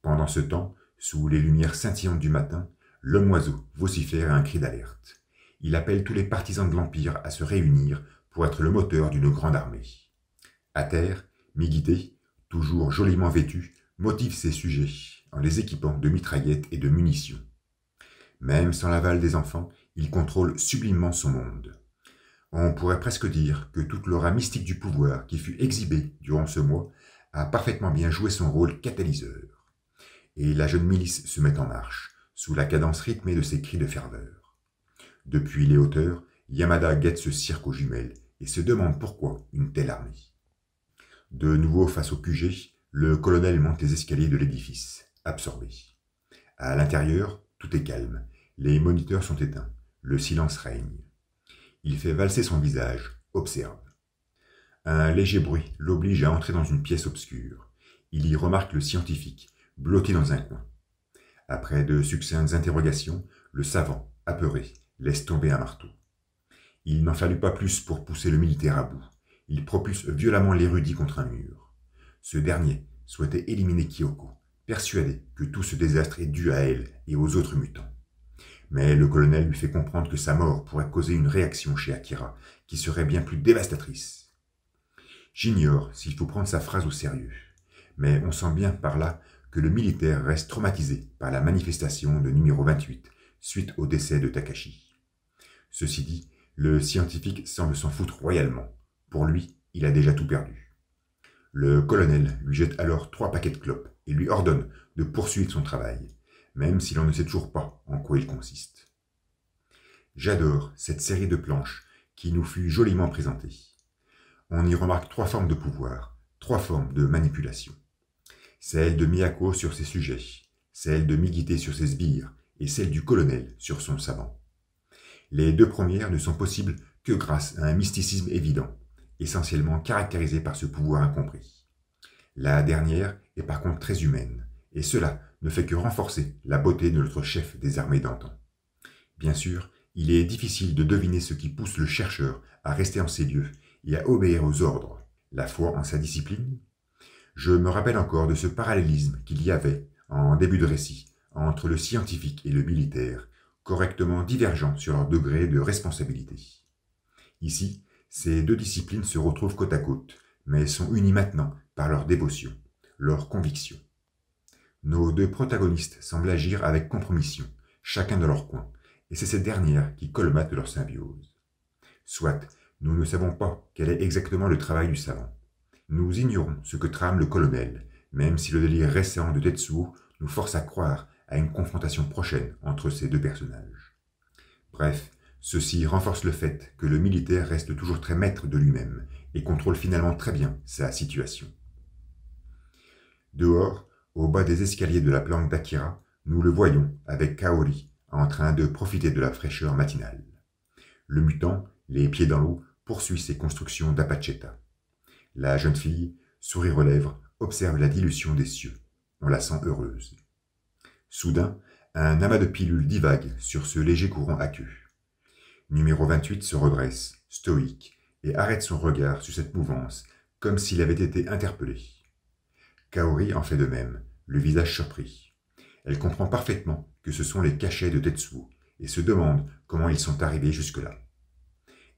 Pendant ce temps, sous les lumières scintillantes du matin, l'homme-oiseau vocifère un cri d'alerte. Il appelle tous les partisans de l'Empire à se réunir pour être le moteur d'une grande armée. À terre, Migite, toujours joliment vêtu, motive ses sujets en les équipant de mitraillettes et de munitions. Même sans l'aval des enfants, il contrôle sublimement son monde. On pourrait presque dire que toute l'aura mystique du pouvoir qui fut exhibée durant ce mois a parfaitement bien joué son rôle catalyseur. Et la jeune milice se met en marche, sous la cadence rythmée de ses cris de ferveur. Depuis les hauteurs, Yamada guette ce cirque aux jumelles et se demande pourquoi une telle armée. De nouveau face au QG, le colonel monte les escaliers de l'édifice, absorbé. À l'intérieur, tout est calme, les moniteurs sont éteints, le silence règne. Il fait valser son visage, observe. Un léger bruit l'oblige à entrer dans une pièce obscure. Il y remarque le scientifique, bloqué dans un coin. Après de succinctes interrogations, le savant, apeuré, laisse tomber un marteau. Il n'en fallut pas plus pour pousser le militaire à bout. Il propulse violemment l'érudit contre un mur. Ce dernier souhaitait éliminer Kyoko, persuadé que tout ce désastre est dû à elle et aux autres mutants. Mais le colonel lui fait comprendre que sa mort pourrait causer une réaction chez Akira, qui serait bien plus dévastatrice. J'ignore s'il faut prendre sa phrase au sérieux, mais on sent bien par là que le militaire reste traumatisé par la manifestation de numéro 28, suite au décès de Takashi. Ceci dit, le scientifique semble s'en foutre royalement. Pour lui, il a déjà tout perdu. Le colonel lui jette alors 3 paquets de clopes et lui ordonne de poursuivre son travail, même si l'on ne sait toujours pas en quoi il consiste. J'adore cette série de planches qui nous fut joliment présentée. On y remarque 3 formes de pouvoir, 3 formes de manipulation. Celle de Miyako sur ses sujets, celle de Migite sur ses sbires et celle du colonel sur son savant. Les 2 premières ne sont possibles que grâce à un mysticisme évident, essentiellement caractérisé par ce pouvoir incompris. La dernière est par contre très humaine, et cela ne fait que renforcer la beauté de notre chef des armées d'antan. Bien sûr, il est difficile de deviner ce qui pousse le chercheur à rester en ses lieux et à obéir aux ordres, la foi en sa discipline. Je me rappelle encore de ce parallélisme qu'il y avait, en début de récit, entre le scientifique et le militaire, correctement divergents sur leur degré de responsabilité. Ici, ces 2 disciplines se retrouvent côte à côte, mais sont unies maintenant par leur dévotion, leur conviction. Nos 2 protagonistes semblent agir avec compromission, chacun dans leur coin, et c'est cette dernière qui colmate leur symbiose. Soit, nous ne savons pas quel est exactement le travail du savant. Nous ignorons ce que trame le colonel, même si le délire récent de Tetsuo nous force à croire à une confrontation prochaine entre ces 2 personnages. Bref, ceci renforce le fait que le militaire reste toujours très maître de lui-même et contrôle finalement très bien sa situation. Dehors, au bas des escaliers de la planque d'Akira, nous le voyons avec Kaori en train de profiter de la fraîcheur matinale. Le mutant, les pieds dans l'eau, poursuit ses constructions d'Apacheta. La jeune fille, sourire aux lèvres, observe la dilution des cieux. On la sent heureuse. Soudain, Un amas de pilules divague sur ce léger courant aqueux. Numéro 28 se redresse, stoïque, et arrête son regard sur cette mouvance, comme s'il avait été interpellé. Kaori en fait de même, le visage surpris. Elle comprend parfaitement que ce sont les cachets de Tetsuo, et se demande comment ils sont arrivés jusque-là.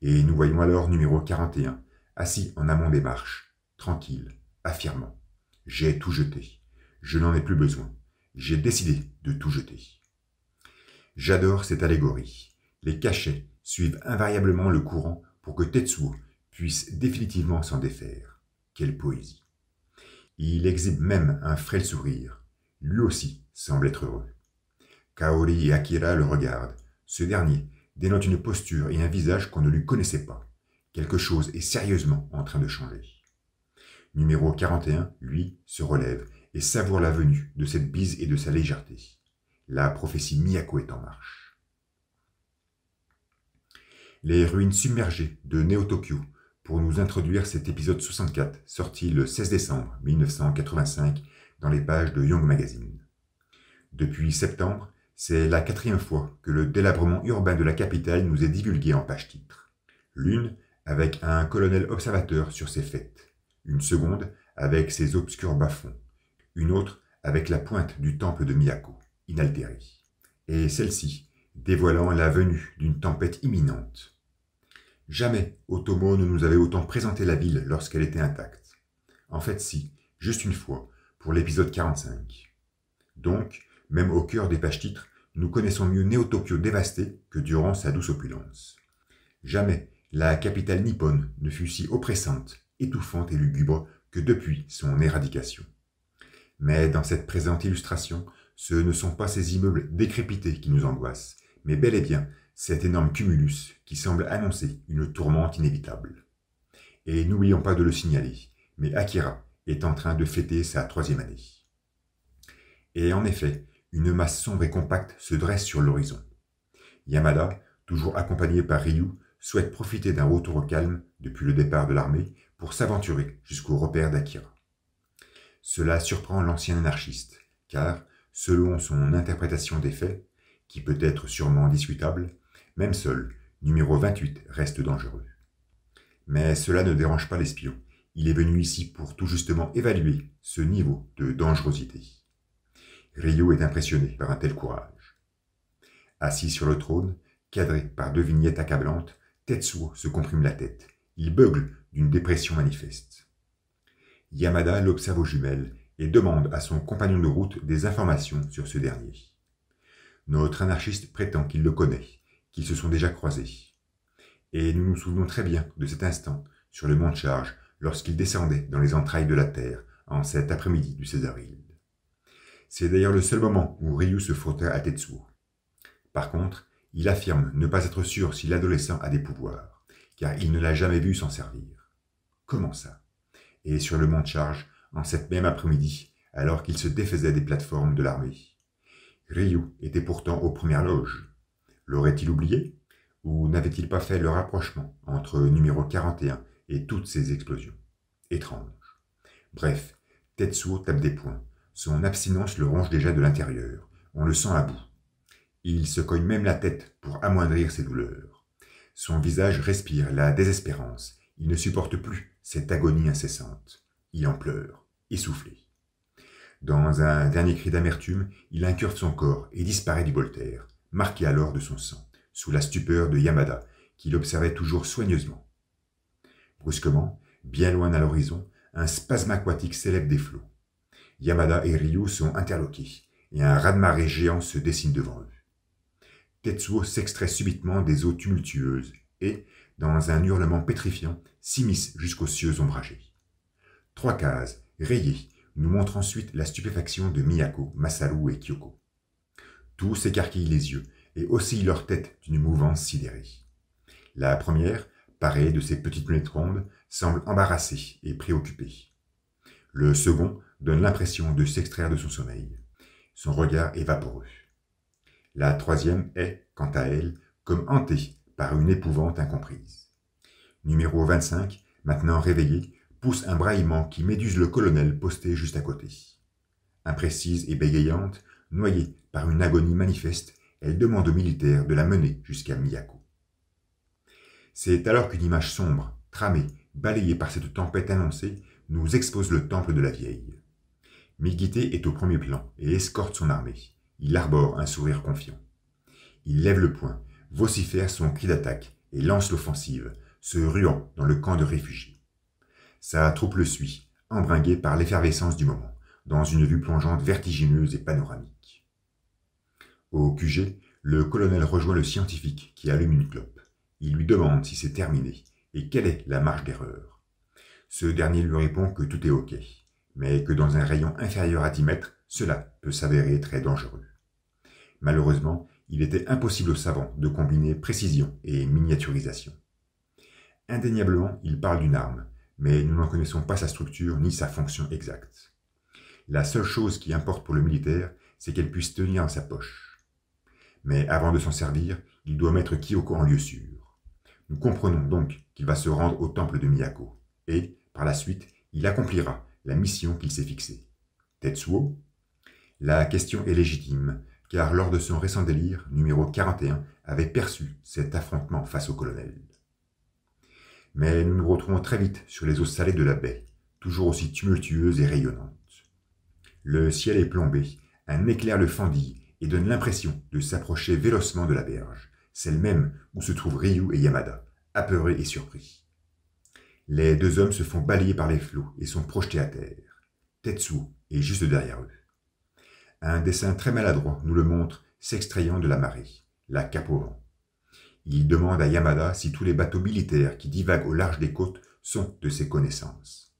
Et nous voyons alors numéro 41, assis en amont des marches, tranquille, affirmant « J'ai tout jeté. Je n'en ai plus besoin. J'ai décidé de tout jeter. » J'adore cette allégorie. Les cachets suivent invariablement le courant pour que Tetsuo puisse définitivement s'en défaire. Quelle poésie. Il exhibe même un frêle sourire. Lui aussi semble être heureux. Kaori et Akira le regardent. Ce dernier dénote une posture et un visage qu'on ne lui connaissait pas. Quelque chose est sérieusement en train de changer. Numéro 41, lui, se relève et savoure la venue de cette bise et de sa légèreté. La prophétie Miyako est en marche. Les ruines submergées de Néo-Tokyo pour nous introduire cet épisode 64 sorti le 16 décembre 1985 dans les pages de Young Magazine. Depuis septembre, c'est la 4e fois que le délabrement urbain de la capitale nous est divulgué en page titre. L'une avec un colonel observateur sur ses fêtes, une seconde avec ses obscurs bas-fonds, une autre avec la pointe du temple de Miyako, inaltérée, et celle-ci dévoilant la venue d'une tempête imminente. Jamais Otomo ne nous avait autant présenté la ville lorsqu'elle était intacte. En fait si, juste une fois, pour l'épisode 45. Donc, même au cœur des pages titres, nous connaissons mieux Néo-Tokyo dévasté que durant sa douce opulence. Jamais la capitale nippone ne fut si oppressante, étouffante et lugubre que depuis son éradication. Mais dans cette présente illustration, ce ne sont pas ces immeubles décrépités qui nous angoissent, mais bel et bien cet énorme cumulus qui semble annoncer une tourmente inévitable. Et n'oublions pas de le signaler, mais Akira est en train de fêter sa 3e année. Et en effet, une masse sombre et compacte se dresse sur l'horizon. Yamada, toujours accompagné par Ryu, souhaite profiter d'un retour au calme depuis le départ de l'armée pour s'aventurer jusqu'au repère d'Akira. Cela surprend l'ancien anarchiste, car, selon son interprétation des faits, qui peut être sûrement discutable, même seul, numéro 28 reste dangereux. Mais cela ne dérange pas l'espion. Il est venu ici pour tout justement évaluer ce niveau de dangerosité. Ryo est impressionné par un tel courage. Assis sur le trône, cadré par 2 vignettes accablantes, Tetsuo se comprime la tête. Il beugle d'une dépression manifeste. Yamada l'observe aux jumelles et demande à son compagnon de route des informations sur ce dernier. Notre anarchiste prétend qu'il le connaît, qu'ils se sont déjà croisés. Et nous nous souvenons très bien de cet instant sur le mont de charge lorsqu'il descendait dans les entrailles de la terre en cet après-midi du 16 avril. C'est d'ailleurs le seul moment où Ryu se frotta à Tetsuo. Par contre, il affirme ne pas être sûr si l'adolescent a des pouvoirs, car il ne l'a jamais vu s'en servir. Comment ça? Et sur le mont de charge, en cette même après-midi, alors qu'il se défaisait des plateformes de l'armée. Ryu était pourtant aux premières loges. L'aurait-il oublié? Ou n'avait-il pas fait le rapprochement entre numéro 41 et toutes ces explosions? Étrange. Bref, Tetsuo tape des poings. Son abstinence le ronge déjà de l'intérieur. On le sent à bout. Il se cogne même la tête pour amoindrir ses douleurs. Son visage respire la désespérance. Il ne supporte plus cette agonie incessante. Il en pleure, essoufflé. Dans un dernier cri d'amertume, il incurve son corps et disparaît du Voltaire, marqué alors de son sang, sous la stupeur de Yamada, qui l'observait toujours soigneusement. Brusquement, bien loin à l'horizon, un spasme aquatique s'élève des flots. Yamada et Ryu sont interloqués, et un raz-de-marée géant se dessine devant eux. Tetsuo s'extrait subitement des eaux tumultueuses et, dans un hurlement pétrifiant, s'immisce jusqu'aux cieux ombragés. 3 cases, rayées, nous montrent ensuite la stupéfaction de Miyako, Masaru et Kyoko. Tous écarquillent les yeux et oscillent leur tête d'une mouvance sidérée. La première, parée de ses petites lunettes rondes, semble embarrassée et préoccupée. Le second donne l'impression de s'extraire de son sommeil. Son regard est vaporeux. La troisième est, quant à elle, comme hantée par une épouvante incomprise. Numéro 25, maintenant réveillé, pousse un braillement qui méduse le colonel posté juste à côté. Imprécise et bégayante, Noyée par une agonie manifeste, elle demande aux militaires de la mener jusqu'à Miyako. C'est alors qu'une image sombre, tramée, balayée par cette tempête annoncée, nous expose le temple de la vieille. Migite est au premier plan et escorte son armée. Il arbore un sourire confiant. Il lève le poing, vocifère son cri d'attaque et lance l'offensive, se ruant dans le camp de réfugiés. Sa troupe le suit, embringuée par l'effervescence du moment, dans une vue plongeante vertigineuse et panoramique. Au QG, le colonel rejoint le scientifique qui allume une clope. Il lui demande si c'est terminé et quelle est la marge d'erreur. Ce dernier lui répond que tout est OK, mais que dans un rayon inférieur à 10 mètres, cela peut s'avérer très dangereux. Malheureusement, il était impossible aux savants de combiner précision et miniaturisation. Indéniablement, il parle d'une arme, mais nous n'en connaissons pas sa structure ni sa fonction exacte. La seule chose qui importe pour le militaire, c'est qu'elle puisse tenir dans sa poche. Mais avant de s'en servir, il doit mettre Kyoko en lieu sûr. Nous comprenons donc qu'il va se rendre au temple de Miyako, et, par la suite, il accomplira la mission qu'il s'est fixée. Tetsuo? La question est légitime, car lors de son récent délire, numéro 41, avait perçu cet affrontement face au colonel. Mais nous nous retrouvons très vite sur les eaux salées de la baie, toujours aussi tumultueuses et rayonnantes. Le ciel est plombé, un éclair le fendille et donne l'impression de s'approcher vélocement de la berge, celle même où se trouvent Ryu et Yamada, apeurés et surpris. Les deux hommes se font balayer par les flots et sont projetés à terre. Tetsuo est juste derrière eux. Un dessin très maladroit nous le montre s'extrayant de la marée, la cape au vent. Il demande à Yamada si tous les bateaux militaires qui divaguent au large des côtes sont de ses connaissances.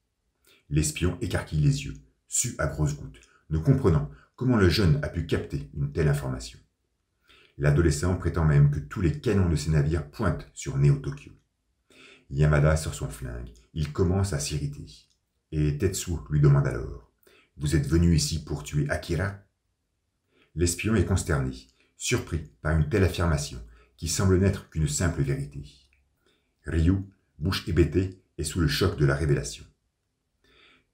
L'espion écarquille les yeux, sue à grosses gouttes, ne comprenant comment le jeune a pu capter une telle information. L'adolescent prétend même que tous les canons de ses navires pointent sur Neo-Tokyo. Yamada sort son flingue, il commence à s'irriter. Et Tetsuo lui demande alors « Vous êtes venu ici pour tuer Akira ?» L'espion est consterné, surpris par une telle affirmation qui semble n'être qu'une simple vérité. Ryu, bouche hébétée, est sous le choc de la révélation.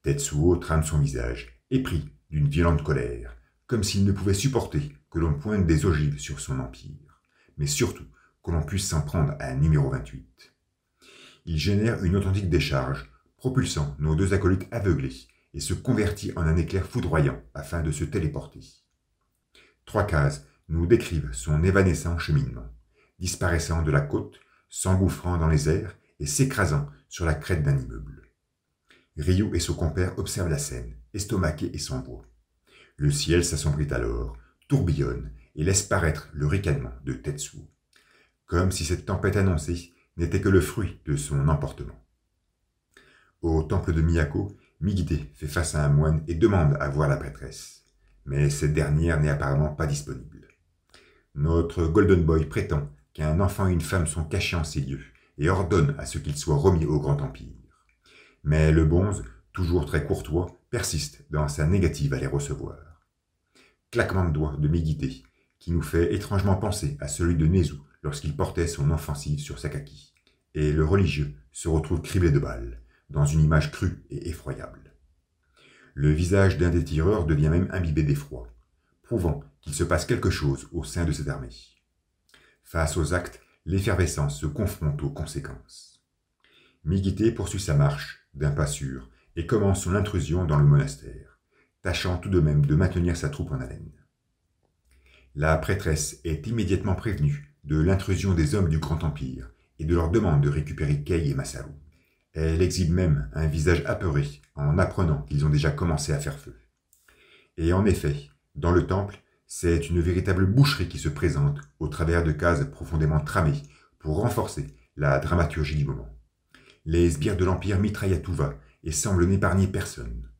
Tetsuo trame son visage, épris d'une violente colère, comme s'il ne pouvait supporter que l'on pointe des ogives sur son empire, mais surtout que l'on puisse s'en prendre à un numéro 28. Il génère une authentique décharge, propulsant nos deux acolytes aveuglés, et se convertit en un éclair foudroyant afin de se téléporter. 3 cases nous décrivent son évanescent cheminement, disparaissant de la côte, s'engouffrant dans les airs et s'écrasant sur la crête d'un immeuble. Ryu et son compère observent la scène, estomaqués et sans voix. Le ciel s'assombrit alors, tourbillonne et laisse paraître le ricanement de Tetsuo, comme si cette tempête annoncée n'était que le fruit de son emportement. Au temple de Miyako, Migite fait face à un moine et demande à voir la prêtresse, mais cette dernière n'est apparemment pas disponible. Notre Golden Boy prétend qu'un enfant et une femme sont cachés en ces lieux et ordonne à ce qu'ils soient remis au Grand Empire. Mais le bonze, toujours très courtois, persiste dans sa négative à les recevoir. Claquement de doigts de Migite, qui nous fait étrangement penser à celui de Nezu lorsqu'il portait son offensive sur Sakaki. Et le religieux se retrouve criblé de balles, dans une image crue et effroyable. Le visage d'un des tireurs devient même imbibé d'effroi, prouvant qu'il se passe quelque chose au sein de cette armée. Face aux actes, l'effervescence se confronte aux conséquences. Migite poursuit sa marche, d'un pas sûr, et commence son intrusion dans le monastère, tâchant tout de même de maintenir sa troupe en haleine. La prêtresse est immédiatement prévenue de l'intrusion des hommes du Grand Empire et de leur demande de récupérer Kei et Masaru. Elle exhibe même un visage apeuré en apprenant qu'ils ont déjà commencé à faire feu. Et en effet, dans le temple, c'est une véritable boucherie qui se présente au travers de cases profondément tramées pour renforcer la dramaturgie du moment. Les sbires de l'Empire mitraillent à tout va et semblent n'épargner personne.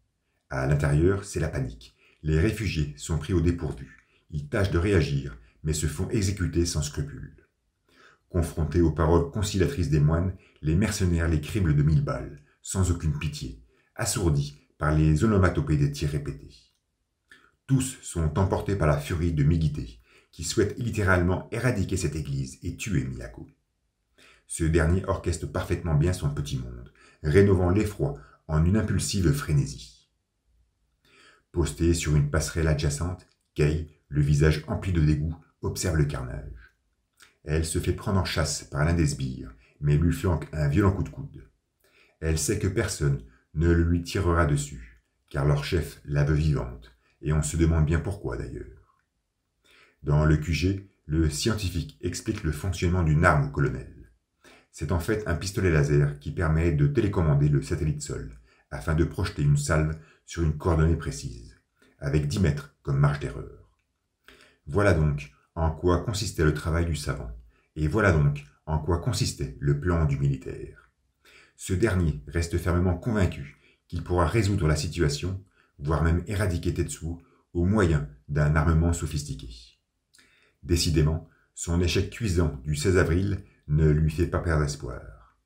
À l'intérieur, c'est la panique. Les réfugiés sont pris au dépourvu. Ils tâchent de réagir, mais se font exécuter sans scrupule. Confrontés aux paroles conciliatrices des moines, les mercenaires les criblent de 1000 balles, sans aucune pitié, assourdis par les onomatopées des tirs répétés. Tous sont emportés par la furie de Migite, qui souhaite littéralement éradiquer cette église et tuer Miyako. Ce dernier orchestre parfaitement bien son petit monde, rénovant l'effroi en une impulsive frénésie. Posté sur une passerelle adjacente, Kei, le visage empli de dégoût, observe le carnage. Elle se fait prendre en chasse par l'un des sbires, mais lui flanque un violent coup de coude. Elle sait que personne ne lui tirera dessus, car leur chef la veut vivante, et on se demande bien pourquoi d'ailleurs. Dans le QG, le scientifique explique le fonctionnement d'une arme au colonel. C'est en fait un pistolet laser qui permet de télécommander le satellite Sol, afin de projeter une salve sur une coordonnée précise, avec 10 mètres comme marge d'erreur. Voilà donc en quoi consistait le travail du savant, et voilà donc en quoi consistait le plan du militaire. Ce dernier reste fermement convaincu qu'il pourra résoudre la situation, voire même éradiquer Tetsuo au moyen d'un armement sophistiqué. Décidément, son échec cuisant du 16 avril ne lui fait pas perdre espoir.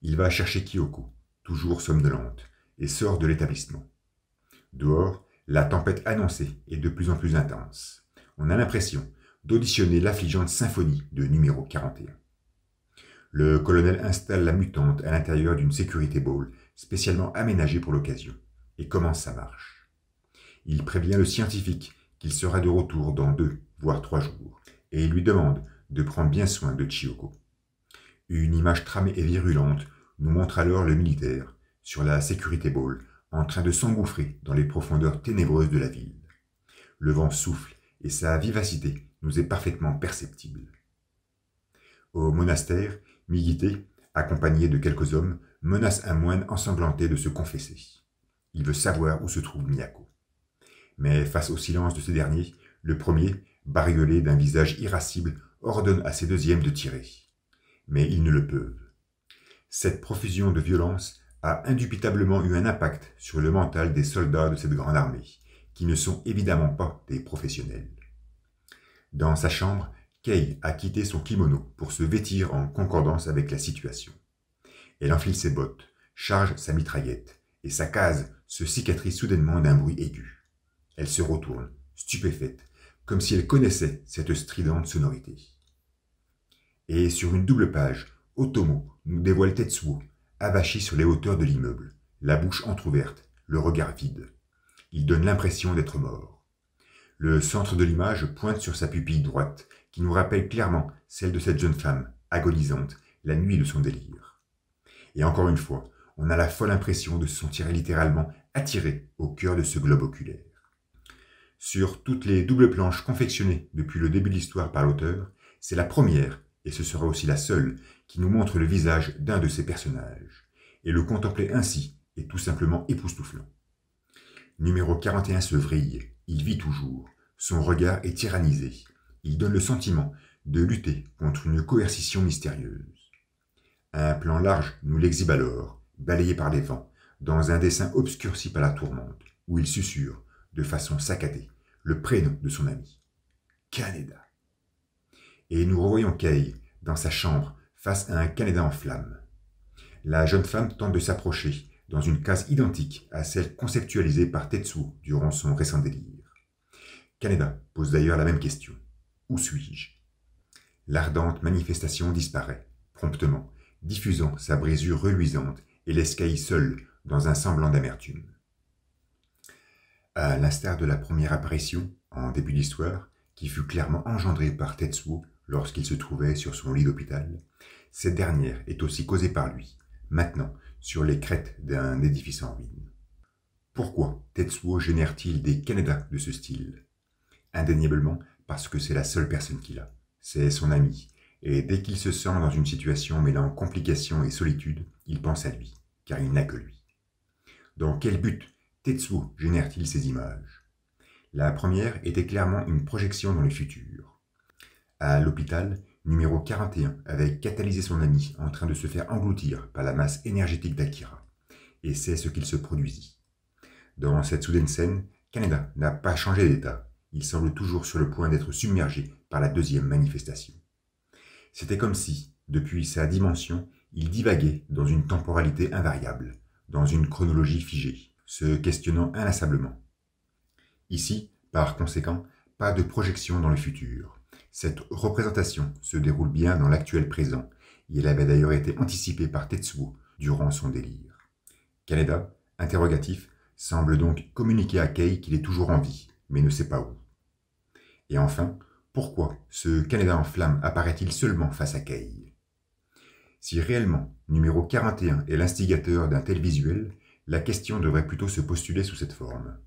Il va chercher Kyoko, toujours somnolente, et sort de l'établissement. Dehors, la tempête annoncée est de plus en plus intense. On a l'impression d'auditionner l'affligeante symphonie de numéro 41. Le colonel installe la mutante à l'intérieur d'une Security Ball spécialement aménagée pour l'occasion et commence sa marche. Il prévient le scientifique qu'il sera de retour dans 2, voire 3 jours, et il lui demande de prendre bien soin de Chiyoko. Une image tramée et virulente nous montre alors le militaire, sur la Security Ball, en train de s'engouffrer dans les profondeurs ténébreuses de la ville. Le vent souffle et sa vivacité nous est parfaitement perceptible. Au monastère, Migite, accompagné de quelques hommes, menace un moine ensanglanté de se confesser. Il veut savoir où se trouve Miyako. Mais face au silence de ce dernier, le premier, bariolé d'un visage irascible, ordonne à ses deuxièmes de tirer. Mais ils ne le peuvent. Cette profusion de violence a indubitablement eu un impact sur le mental des soldats de cette grande armée, qui ne sont évidemment pas des professionnels. Dans sa chambre, Kei a quitté son kimono pour se vêtir en concordance avec la situation. Elle enfile ses bottes, charge sa mitraillette, et sa case se cicatrise soudainement d'un bruit aigu. Elle se retourne, stupéfaite, comme si elle connaissait cette stridente sonorité. Et sur une double page, Otomo nous dévoile Tetsuo, avachi sur les hauteurs de l'immeuble, la bouche entr'ouverte, le regard vide. Il donne l'impression d'être mort. Le centre de l'image pointe sur sa pupille droite, qui nous rappelle clairement celle de cette jeune femme, agonisante, la nuit de son délire. Et encore une fois, on a la folle impression de se sentir littéralement attiré au cœur de ce globe oculaire. Sur toutes les doubles planches confectionnées depuis le début de l'histoire par l'auteur, c'est la première, et ce sera aussi la seule, qui nous montre le visage d'un de ses personnages. Et le contempler ainsi est tout simplement époustouflant. Numéro 41 se vrille, il vit toujours, son regard est tyrannisé, il donne le sentiment de lutter contre une coercition mystérieuse. Un plan large nous l'exhibe alors, balayé par les vents, dans un dessin obscurci par la tourmente, où il susurre, de façon saccadée, le prénom de son ami, Kaneda. Et nous revoyons Kei, dans sa chambre, face à un Kaneda en flammes. La jeune femme tente de s'approcher, dans une case identique à celle conceptualisée par Tetsuo durant son récent délire. Kaneda pose d'ailleurs la même question. Où suis-je? L'ardente manifestation disparaît, promptement, diffusant sa brisure reluisante et laisse Kei seul dans un semblant d'amertume. À l'instar de la première apparition, en début d'histoire, qui fut clairement engendrée par Tetsuo lorsqu'il se trouvait sur son lit d'hôpital, cette dernière est aussi causée par lui, maintenant sur les crêtes d'un édifice en ruine. Pourquoi Tetsuo génère-t-il des Kaneda de ce style? Indéniablement parce que c'est la seule personne qu'il a, c'est son ami, et dès qu'il se sent dans une situation mêlant complication et solitude, il pense à lui, car il n'a que lui. Dans quel but Tetsuo génère-t-il ces images? La première était clairement une projection dans le futur. À l'hôpital, numéro 41 avait catalysé son ami en train de se faire engloutir par la masse énergétique d'Akira, et c'est ce qu'il se produisit. Dans cette soudaine scène, Kaneda n'a pas changé d'état, il semble toujours sur le point d'être submergé par la deuxième manifestation. C'était comme si, depuis sa dimension, il divaguait dans une temporalité invariable, dans une chronologie figée, se questionnant inlassablement. Ici, par conséquent, pas de projection dans le futur. Cette représentation se déroule bien dans l'actuel présent, et elle avait d'ailleurs été anticipée par Tetsuo durant son délire. Kaneda, interrogatif, semble donc communiquer à Kei qu'il est toujours en vie, mais ne sait pas où. Et enfin, pourquoi ce Canada en flammes apparaît-il seulement face à Kay? Si réellement numéro 41 est l'instigateur d'un tel visuel, la question devrait plutôt se postuler sous cette forme.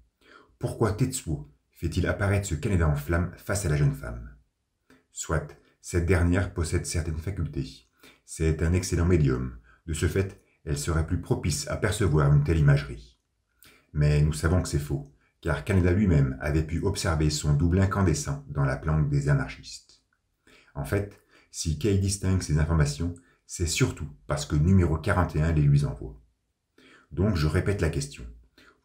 Pourquoi Tetsuo fait-il apparaître ce Canada en flammes face à la jeune femme? Soit, cette dernière possède certaines facultés. C'est un excellent médium. De ce fait, elle serait plus propice à percevoir une telle imagerie. Mais nous savons que c'est faux, car Canada lui-même avait pu observer son double incandescent dans la planque des anarchistes. En fait, si Kay distingue ces informations, c'est surtout parce que numéro 41 les lui envoie. Donc je répète la question.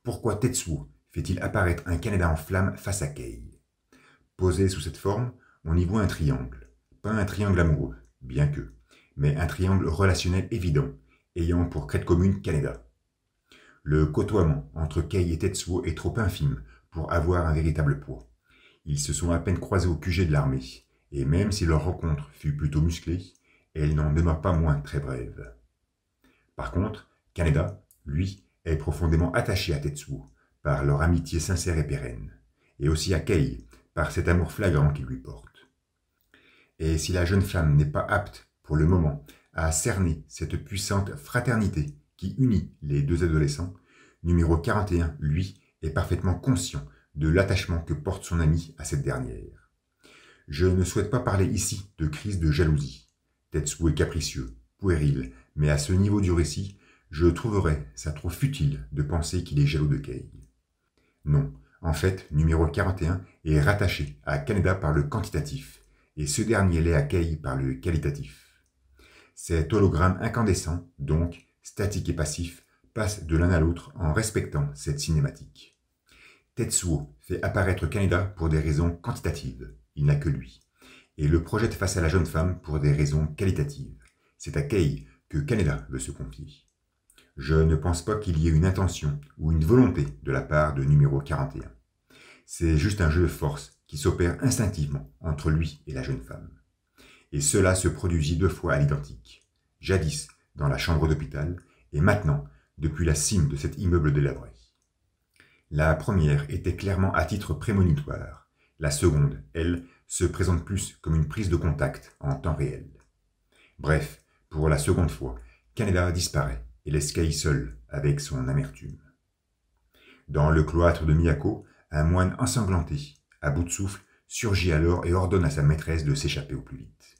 Pourquoi Tetsuo fait-il apparaître un Canada en flammes face à Kay? Posé sous cette forme, on y voit un triangle. Pas un triangle amoureux, bien que, mais un triangle relationnel évident, ayant pour crête commune Canada. Le côtoiement entre Kay et Tetsuo est trop infime pour avoir un véritable poids. Ils se sont à peine croisés au QG de l'armée, et même si leur rencontre fut plutôt musclée, elle n'en demeure pas moins très brève. Par contre, Canada, lui, est profondément attaché à Tetsuo, par leur amitié sincère et pérenne, et aussi à Kay, par cet amour flagrant qu'il lui porte. Et si la jeune femme n'est pas apte, pour le moment, à cerner cette puissante fraternité qui unit les deux adolescents, numéro 41, lui, est parfaitement conscient de l'attachement que porte son ami à cette dernière. Je ne souhaite pas parler ici de crise de jalousie. Tetsuo est capricieux, puéril, mais à ce niveau du récit, je trouverais ça trop futile de penser qu'il est jaloux de Kay. Non, en fait, numéro 41 est rattaché à Canada par le quantitatif, et ce dernier l'est à Kay par le qualitatif. Cet hologramme incandescent, donc, statique et passif, passe de l'un à l'autre en respectant cette cinématique. Tetsuo fait apparaître Canada pour des raisons quantitatives, il n'a que lui, et le projette face à la jeune femme pour des raisons qualitatives. C'est à Kay que Canada veut se confier. Je ne pense pas qu'il y ait une intention ou une volonté de la part de numéro 41. C'est juste un jeu de force qui s'opère instinctivement entre lui et la jeune femme. Et cela se produisit 2 fois à l'identique. Jadis, dans la chambre d'hôpital, et maintenant, depuis la cime de cet immeuble délabré. La première était clairement à titre prémonitoire. La seconde, elle, se présente plus comme une prise de contact en temps réel. Bref, pour la seconde fois, Canada disparaît et laisse Kay seul avec son amertume. Dans le cloître de Miyako, un moine ensanglanté, à bout de souffle, surgit alors et ordonne à sa maîtresse de s'échapper au plus vite.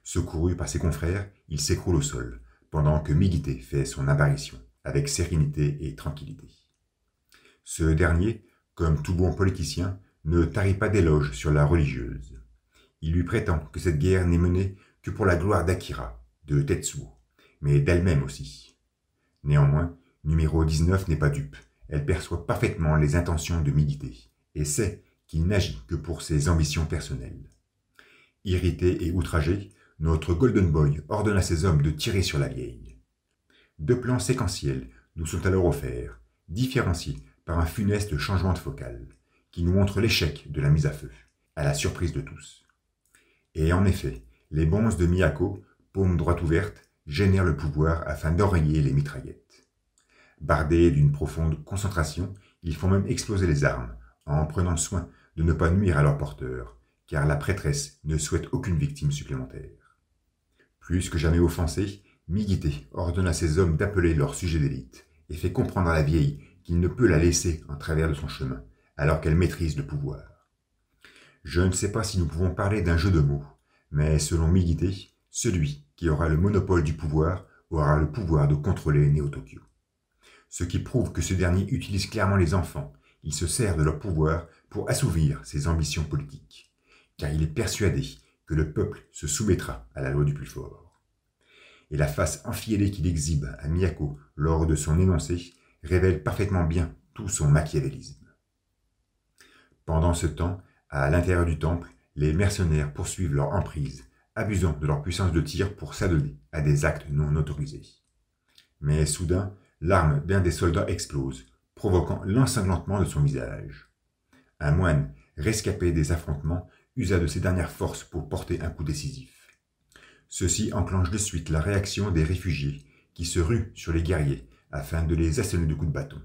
Secouru par ses confrères, il s'écroule au sol, pendant que Migite fait son apparition, avec sérénité et tranquillité. Ce dernier, comme tout bon politicien, ne tarit pas d'éloges sur la religieuse. Il lui prétend que cette guerre n'est menée que pour la gloire d'Akira, de Tetsuo, mais d'elle-même aussi. Néanmoins, numéro 19 n'est pas dupe. Elle perçoit parfaitement les intentions de Migite, et sait qu'il n'agit que pour ses ambitions personnelles. Irrité et outragé, notre Golden Boy ordonne à ses hommes de tirer sur la vieille. 2 plans séquentiels nous sont alors offerts, différenciés par un funeste changement de focale, qui nous montre l'échec de la mise à feu, à la surprise de tous. Et en effet, les bonzes de Miyako, paume droite ouverte, génèrent le pouvoir afin d'enrayer les mitraillettes. Bardés d'une profonde concentration, ils font même exploser les armes, en prenant soin de ne pas nuire à leur porteur, car la prêtresse ne souhaite aucune victime supplémentaire. Plus que jamais offensé, Migite ordonne à ses hommes d'appeler leur sujet d'élite, et fait comprendre à la vieille qu'il ne peut la laisser en travers de son chemin, alors qu'elle maîtrise le pouvoir. Je ne sais pas si nous pouvons parler d'un jeu de mots, mais selon Migite, celui qui aura le monopole du pouvoir aura le pouvoir de contrôler Neo-Tokyo. Ce qui prouve que ce dernier utilise clairement les enfants, il se sert de leur pouvoir pour assouvir ses ambitions politiques, car il est persuadé que le peuple se soumettra à la loi du plus fort. Et la face enfiélée qu'il exhibe à Miyako lors de son énoncé révèle parfaitement bien tout son machiavélisme. Pendant ce temps, à l'intérieur du temple, les mercenaires poursuivent leur emprise, abusant de leur puissance de tir pour s'adonner à des actes non autorisés. Mais soudain, l'arme d'un des soldats explose, provoquant l'ensanglantement de son visage. Un moine, rescapé des affrontements, usa de ses dernières forces pour porter un coup décisif. Ceci enclenche de suite la réaction des réfugiés, qui se ruent sur les guerriers afin de les asséner de coups de bâton.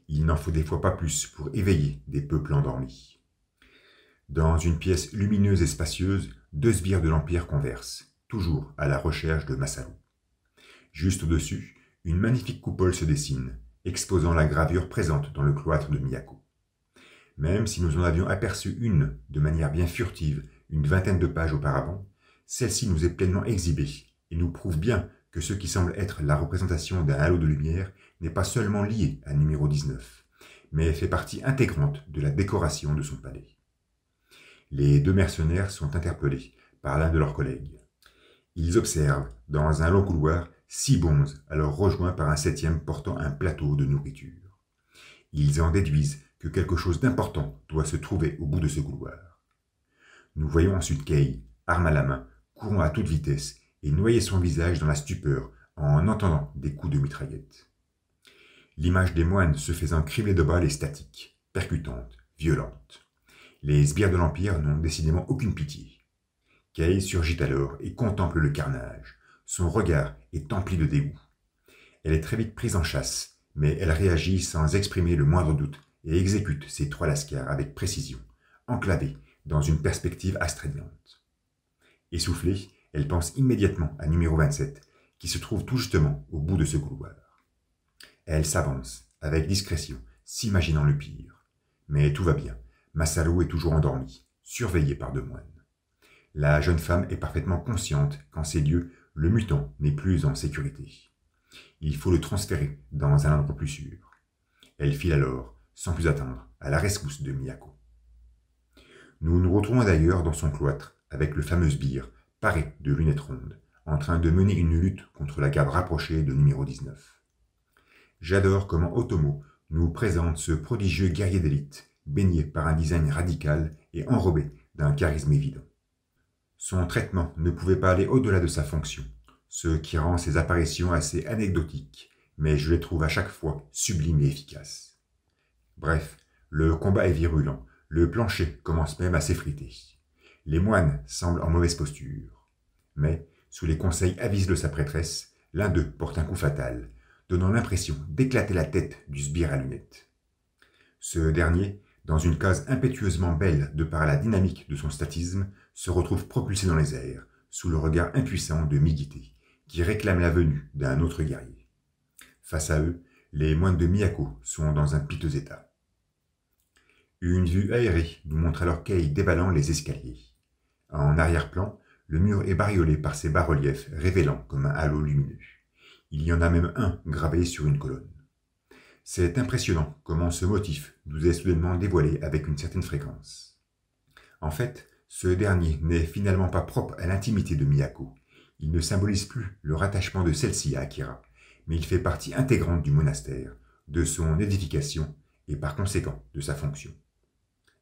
Il n'en faut des fois pas plus pour éveiller des peuples endormis. Dans une pièce lumineuse et spacieuse, 2 sbires de l'Empire conversent, toujours à la recherche de Masaru. Juste au-dessus, une magnifique coupole se dessine, exposant la gravure présente dans le cloître de Miyako. Même si nous en avions aperçu une de manière bien furtive une vingtaine de pages auparavant, celle-ci nous est pleinement exhibée et nous prouve bien que ce qui semble être la représentation d'un halo de lumière n'est pas seulement lié à numéro 19, mais fait partie intégrante de la décoration de son palais. Les 2 mercenaires sont interpellés par l'un de leurs collègues. Ils observent, dans un long couloir, 6 bonzes, alors rejoints par un 7e portant un plateau de nourriture. Ils en déduisent que quelque chose d'important doit se trouver au bout de ce couloir. Nous voyons ensuite Kei, arme à la main, courant à toute vitesse et noyer son visage dans la stupeur en entendant des coups de mitraillette. L'image des moines se faisant cribler de balles est statique, percutante, violente. Les sbires de l'Empire n'ont décidément aucune pitié. Kei surgit alors et contemple le carnage. Son regard est empli de dégoût. Elle est très vite prise en chasse, mais elle réagit sans exprimer le moindre doute et exécute ses 3 lascars avec précision, enclavée dans une perspective astreignante. Essoufflée, elle pense immédiatement à numéro 27, qui se trouve tout justement au bout de ce couloir. Elle s'avance, avec discrétion, s'imaginant le pire. Mais tout va bien, Masaru est toujours endormi, surveillé par 2 moines. La jeune femme est parfaitement consciente qu'en ces lieux, le mutant n'est plus en sécurité. Il faut le transférer dans un endroit plus sûr. Elle file alors, sans plus attendre, à la rescousse de Miyako. Nous nous retrouvons d'ailleurs dans son cloître, avec le fameux sbire, paré de lunettes rondes, en train de mener une lutte contre la garde rapprochée de numéro 19. J'adore comment Otomo nous présente ce prodigieux guerrier d'élite, baigné par un design radical et enrobé d'un charisme évident. Son traitement ne pouvait pas aller au-delà de sa fonction, ce qui rend ses apparitions assez anecdotiques, mais je les trouve à chaque fois sublimes et efficaces. Bref, le combat est virulent, le plancher commence même à s'effriter. Les moines semblent en mauvaise posture. Mais, sous les conseils avisés de sa prêtresse, l'un d'eux porte un coup fatal, donnant l'impression d'éclater la tête du sbire à lunettes. Ce dernier, dans une case impétueusement belle de par la dynamique de son statisme, se retrouve propulsé dans les airs, sous le regard impuissant de Migité, qui réclame la venue d'un autre guerrier. Face à eux, les moines de Miyako sont dans un piteux état. Une vue aérée nous montre alors Kei dévalant les escaliers. En arrière-plan, le mur est bariolé par ces bas-reliefs révélant comme un halo lumineux. Il y en a même un gravé sur une colonne. C'est impressionnant comment ce motif nous est soudainement dévoilé avec une certaine fréquence. En fait, ce dernier n'est finalement pas propre à l'intimité de Miyako. Il ne symbolise plus le rattachement de celle-ci à Akira, mais il fait partie intégrante du monastère, de son édification et par conséquent de sa fonction.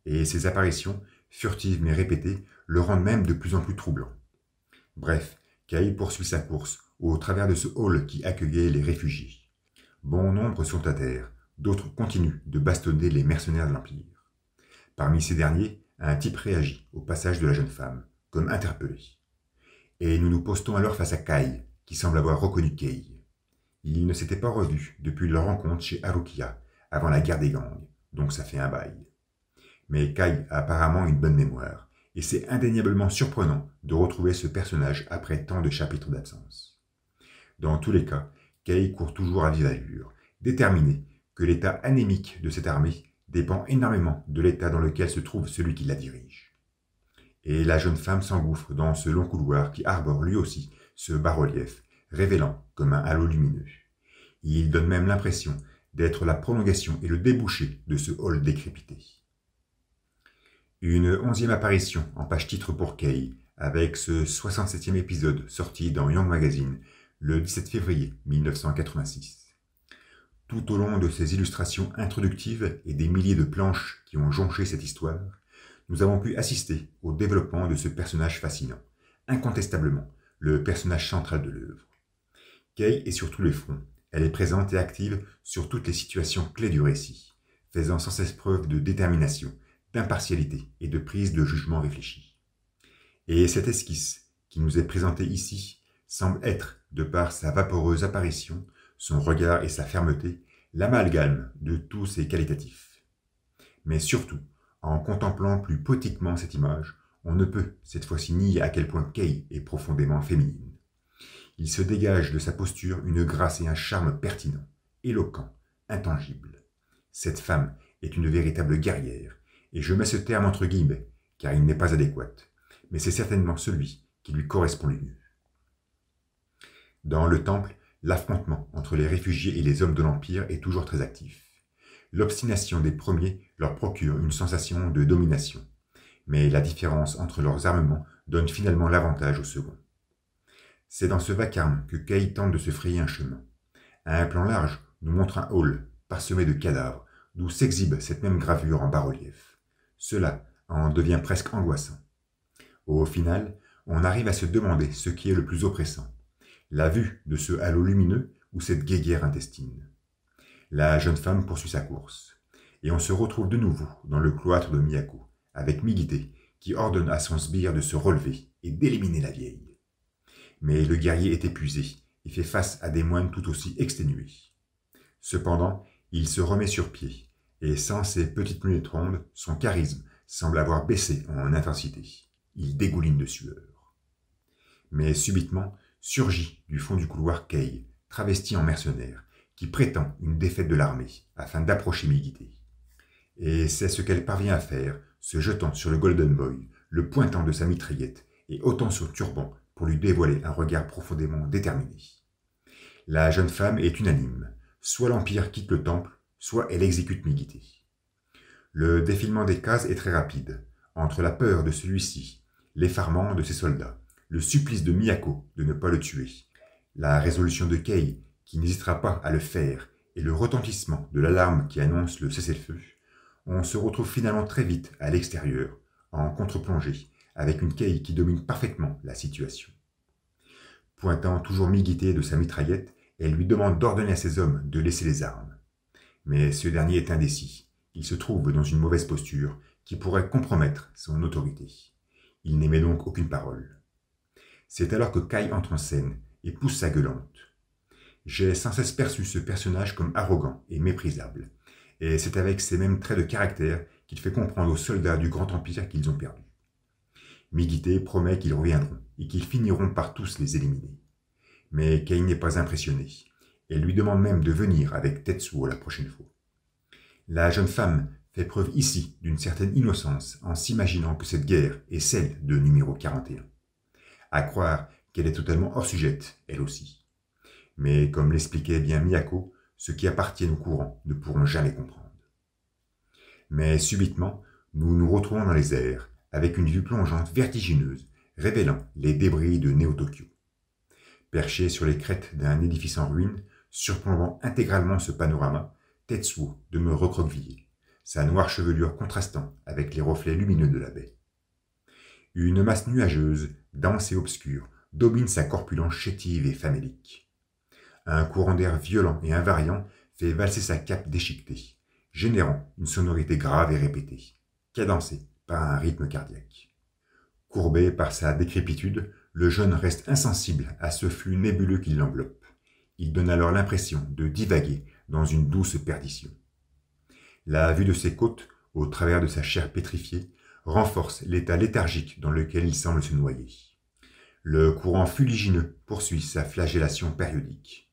Et ses apparitions, furtives mais répétées, le rendent même de plus en plus troublant. Bref, Kei poursuit sa course au travers de ce hall qui accueillait les réfugiés. Bon nombre sont à terre, d'autres continuent de bastonner les mercenaires de l'Empire. Parmi ces derniers, un type réagit au passage de la jeune femme, comme interpellé. Et nous nous postons alors face à Kai, qui semble avoir reconnu Kei. Ils ne s'étaient pas revus depuis leur rencontre chez Harukiya, avant la guerre des gangs, donc ça fait un bail. Mais Kai a apparemment une bonne mémoire, et c'est indéniablement surprenant de retrouver ce personnage après tant de chapitres d'absence. Dans tous les cas, Kei court toujours à vive allure, déterminé que l'état anémique de cette armée dépend énormément de l'état dans lequel se trouve celui qui la dirige. Et la jeune femme s'engouffre dans ce long couloir qui arbore lui aussi ce bas-relief, révélant comme un halo lumineux. Il donne même l'impression d'être la prolongation et le débouché de ce hall décrépité. Une 11e apparition en page titre pour Kei, avec ce 67e épisode sorti dans Young Magazine le 17 février 1986. Tout au long de ces illustrations introductives et des milliers de planches qui ont jonché cette histoire, nous avons pu assister au développement de ce personnage fascinant, incontestablement le personnage central de l'œuvre. Kei est sur tous les fronts, elle est présente et active sur toutes les situations clés du récit, faisant sans cesse preuve de détermination, d'impartialité et de prise de jugement réfléchi. Et cette esquisse qui nous est présentée ici semble être, de par sa vaporeuse apparition, son regard et sa fermeté, l'amalgame de tous ces qualitatifs. Mais surtout, En contemplant plus poétiquement cette image, on ne peut, cette fois-ci, nier à quel point Kay est profondément féminine. Il se dégage de sa posture une grâce et un charme pertinents, éloquents, intangibles. Cette femme est une véritable guerrière, et je mets ce terme entre guillemets, car il n'est pas adéquat, mais c'est certainement celui qui lui correspond le mieux. Dans le temple, l'affrontement entre les réfugiés et les hommes de l'Empire est toujours très actif. L'obstination des premiers leur procure une sensation de domination, mais la différence entre leurs armements donne finalement l'avantage aux seconds. C'est dans ce vacarme que Kay tente de se frayer un chemin. À un plan large, nous montre un hall parsemé de cadavres, d'où s'exhibe cette même gravure en bas-relief. Cela en devient presque angoissant. Au final, on arrive à se demander ce qui est le plus oppressant, la vue de ce halo lumineux ou cette guéguerre intestine. La jeune femme poursuit sa course, et on se retrouve de nouveau dans le cloître de Miyako, avec Migite qui ordonne à son sbire de se relever et d'éliminer la vieille. Mais le guerrier est épuisé et fait face à des moines tout aussi exténués. Cependant, il se remet sur pied, et sans ses petites lunettes rondes, son charisme semble avoir baissé en intensité. Il dégouline de sueur. Mais subitement, surgit du fond du couloir Kay, travesti en mercenaire, qui prétend une défaite de l'armée, afin d'approcher Migite. Et c'est ce qu'elle parvient à faire, se jetant sur le Golden Boy, le pointant de sa mitraillette, et ôtant son turban pour lui dévoiler un regard profondément déterminé. La jeune femme est unanime, soit l'Empire quitte le temple, soit elle exécute Migite. Le défilement des cases est très rapide, entre la peur de celui-ci, l'effarement de ses soldats, le supplice de Miyako de ne pas le tuer, la résolution de Kay qui n'hésitera pas à le faire et le retentissement de l'alarme qui annonce le cessez-le-feu, on se retrouve finalement très vite à l'extérieur, en contre-plongée, avec une Kay qui domine parfaitement la situation. Pointant toujours Migite de sa mitraillette, elle lui demande d'ordonner à ses hommes de laisser les armes. Mais ce dernier est indécis. Il se trouve dans une mauvaise posture qui pourrait compromettre son autorité. Il n'émet donc aucune parole. C'est alors que Kay entre en scène et pousse sa gueulante. J'ai sans cesse perçu ce personnage comme arrogant et méprisable, et c'est avec ces mêmes traits de caractère qu'il fait comprendre aux soldats du Grand Empire qu'ils ont perdu. Migite promet qu'ils reviendront et qu'ils finiront par tous les éliminer. Mais Kay n'est pas impressionné. Elle lui demande même de venir avec Tetsuo la prochaine fois. La jeune femme fait preuve ici d'une certaine innocence en s'imaginant que cette guerre est celle de numéro 41. À croire qu'elle est totalement hors sujette, elle aussi. Mais comme l'expliquait bien Miyako, ceux qui appartiennent au courant ne pourront jamais comprendre. Mais subitement, nous nous retrouvons dans les airs, avec une vue plongeante vertigineuse, révélant les débris de Néo-Tokyo. Perché sur les crêtes d'un édifice en ruine, surplombant intégralement ce panorama, Tetsuo demeure recroquevillé, sa noire chevelure contrastant avec les reflets lumineux de la baie. Une masse nuageuse, dense et obscure, domine sa corpulence chétive et famélique. Un courant d'air violent et invariant fait valser sa cape déchiquetée, générant une sonorité grave et répétée, cadencée par un rythme cardiaque. Courbé par sa décrépitude, le jeune reste insensible à ce flux nébuleux qui l'enveloppe. Il donne alors l'impression de divaguer dans une douce perdition. La vue de ses côtes, au travers de sa chair pétrifiée, renforce l'état léthargique dans lequel il semble se noyer. Le courant fuligineux poursuit sa flagellation périodique.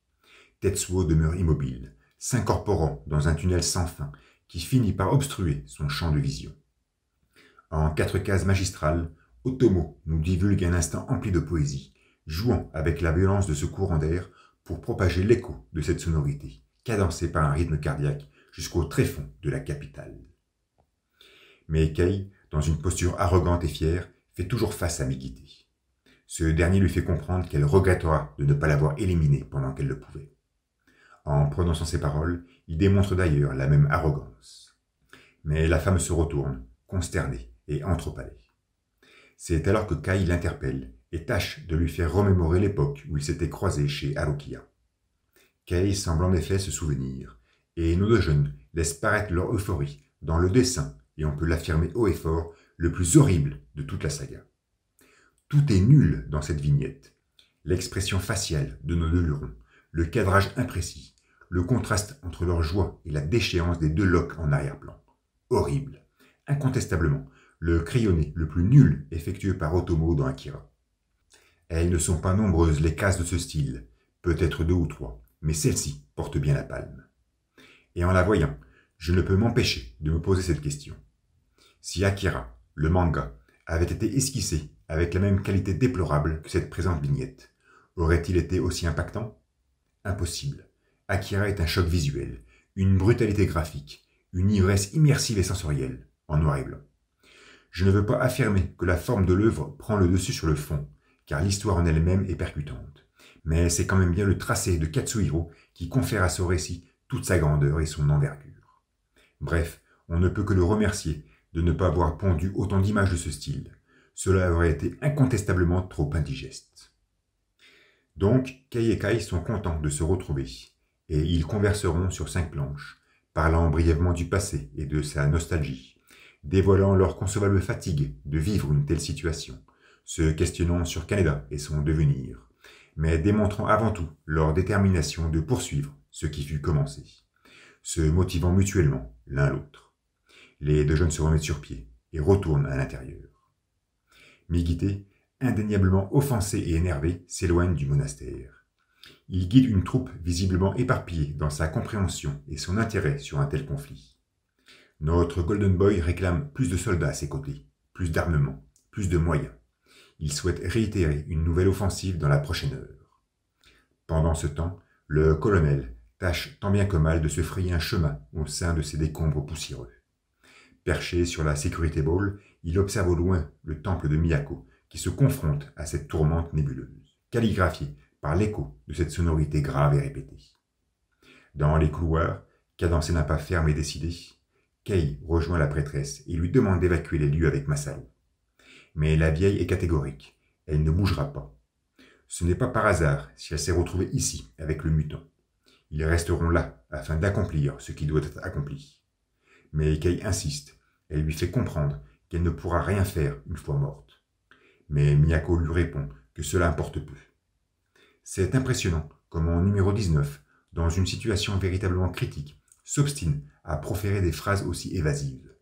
Tetsuo demeure immobile, s'incorporant dans un tunnel sans fin qui finit par obstruer son champ de vision. En 4 cases magistrales, Otomo nous divulgue un instant empli de poésie, jouant avec la violence de ce courant d'air pour propager l'écho de cette sonorité, cadencée par un rythme cardiaque jusqu'au tréfonds de la capitale. Mais Kay, dans une posture arrogante et fière, fait toujours face à Migite. Ce dernier lui fait comprendre qu'elle regrettera de ne pas l'avoir éliminé pendant qu'elle le pouvait. En prononçant ces paroles, il démontre d'ailleurs la même arrogance. Mais la femme se retourne, consternée, et entre au palais. C'est alors que Kay l'interpelle et tâche de lui faire remémorer l'époque où ils s'étaient croisés chez Harukiya. Kay semble en effet se souvenir, et nos deux jeunes laissent paraître leur euphorie dans le dessin, et on peut l'affirmer haut et fort, le plus horrible de toute la saga. Tout est nul dans cette vignette. L'expression faciale de nos deux lurons, le cadrage imprécis, le contraste entre leur joie et la déchéance des deux loques en arrière-plan. Horrible, incontestablement le crayonné le plus nul effectué par Otomo dans Akira. Elles ne sont pas nombreuses les cases de ce style, peut-être 2 ou 3, mais celle-ci porte bien la palme. Et en la voyant, je ne peux m'empêcher de me poser cette question. Si Akira, le manga, avait été esquissé avec la même qualité déplorable que cette présente vignette, aurait-il été aussi impactant? Impossible. Akira est un choc visuel, une brutalité graphique, une ivresse immersive et sensorielle, en noir et blanc. Je ne veux pas affirmer que la forme de l'œuvre prend le dessus sur le fond, car l'histoire en elle-même est percutante. Mais c'est quand même bien le tracé de Katsuhiro qui confère à ce récit toute sa grandeur et son envergure. Bref, on ne peut que le remercier de ne pas avoir pondu autant d'images de ce style. Cela aurait été incontestablement trop indigeste. Donc, Kei et Kai sont contents de se retrouver, et ils converseront sur 5 planches, parlant brièvement du passé et de sa nostalgie, dévoilant leur concevable fatigue de vivre une telle situation, se questionnant sur Kaneda et son devenir, mais démontrant avant tout leur détermination de poursuivre ce qui fut commencé, se motivant mutuellement l'un l'autre. Les 2 jeunes se remettent sur pied et retournent à l'intérieur. Migite, indéniablement offensé et énervé, s'éloigne du monastère. Il guide une troupe visiblement éparpillée dans sa compréhension et son intérêt sur un tel conflit. Notre Golden Boy réclame plus de soldats à ses côtés, plus d'armement, plus de moyens. Il souhaite réitérer une nouvelle offensive dans la prochaine heure. Pendant ce temps, le colonel tâche tant bien que mal de se frayer un chemin au sein de ces décombres poussiéreux. Perché sur la Security Ball, il observe au loin le temple de Miyako, qui se confronte à cette tourmente nébuleuse, calligraphiée par l'écho de cette sonorité grave et répétée. Dans les couloirs, cadencé d'un pas ferme et décidé, Kei rejoint la prêtresse et lui demande d'évacuer les lieux avec Masaru. Mais la vieille est catégorique, elle ne bougera pas. Ce n'est pas par hasard si elle s'est retrouvée ici avec le mutant. Ils resteront là afin d'accomplir ce qui doit être accompli. Mais Kei insiste, elle lui fait comprendre qu'elle ne pourra rien faire une fois morte. Mais Miyako lui répond que cela importe peu. C'est impressionnant comment numéro 19, dans une situation véritablement critique, s'obstine à proférer des phrases aussi évasives.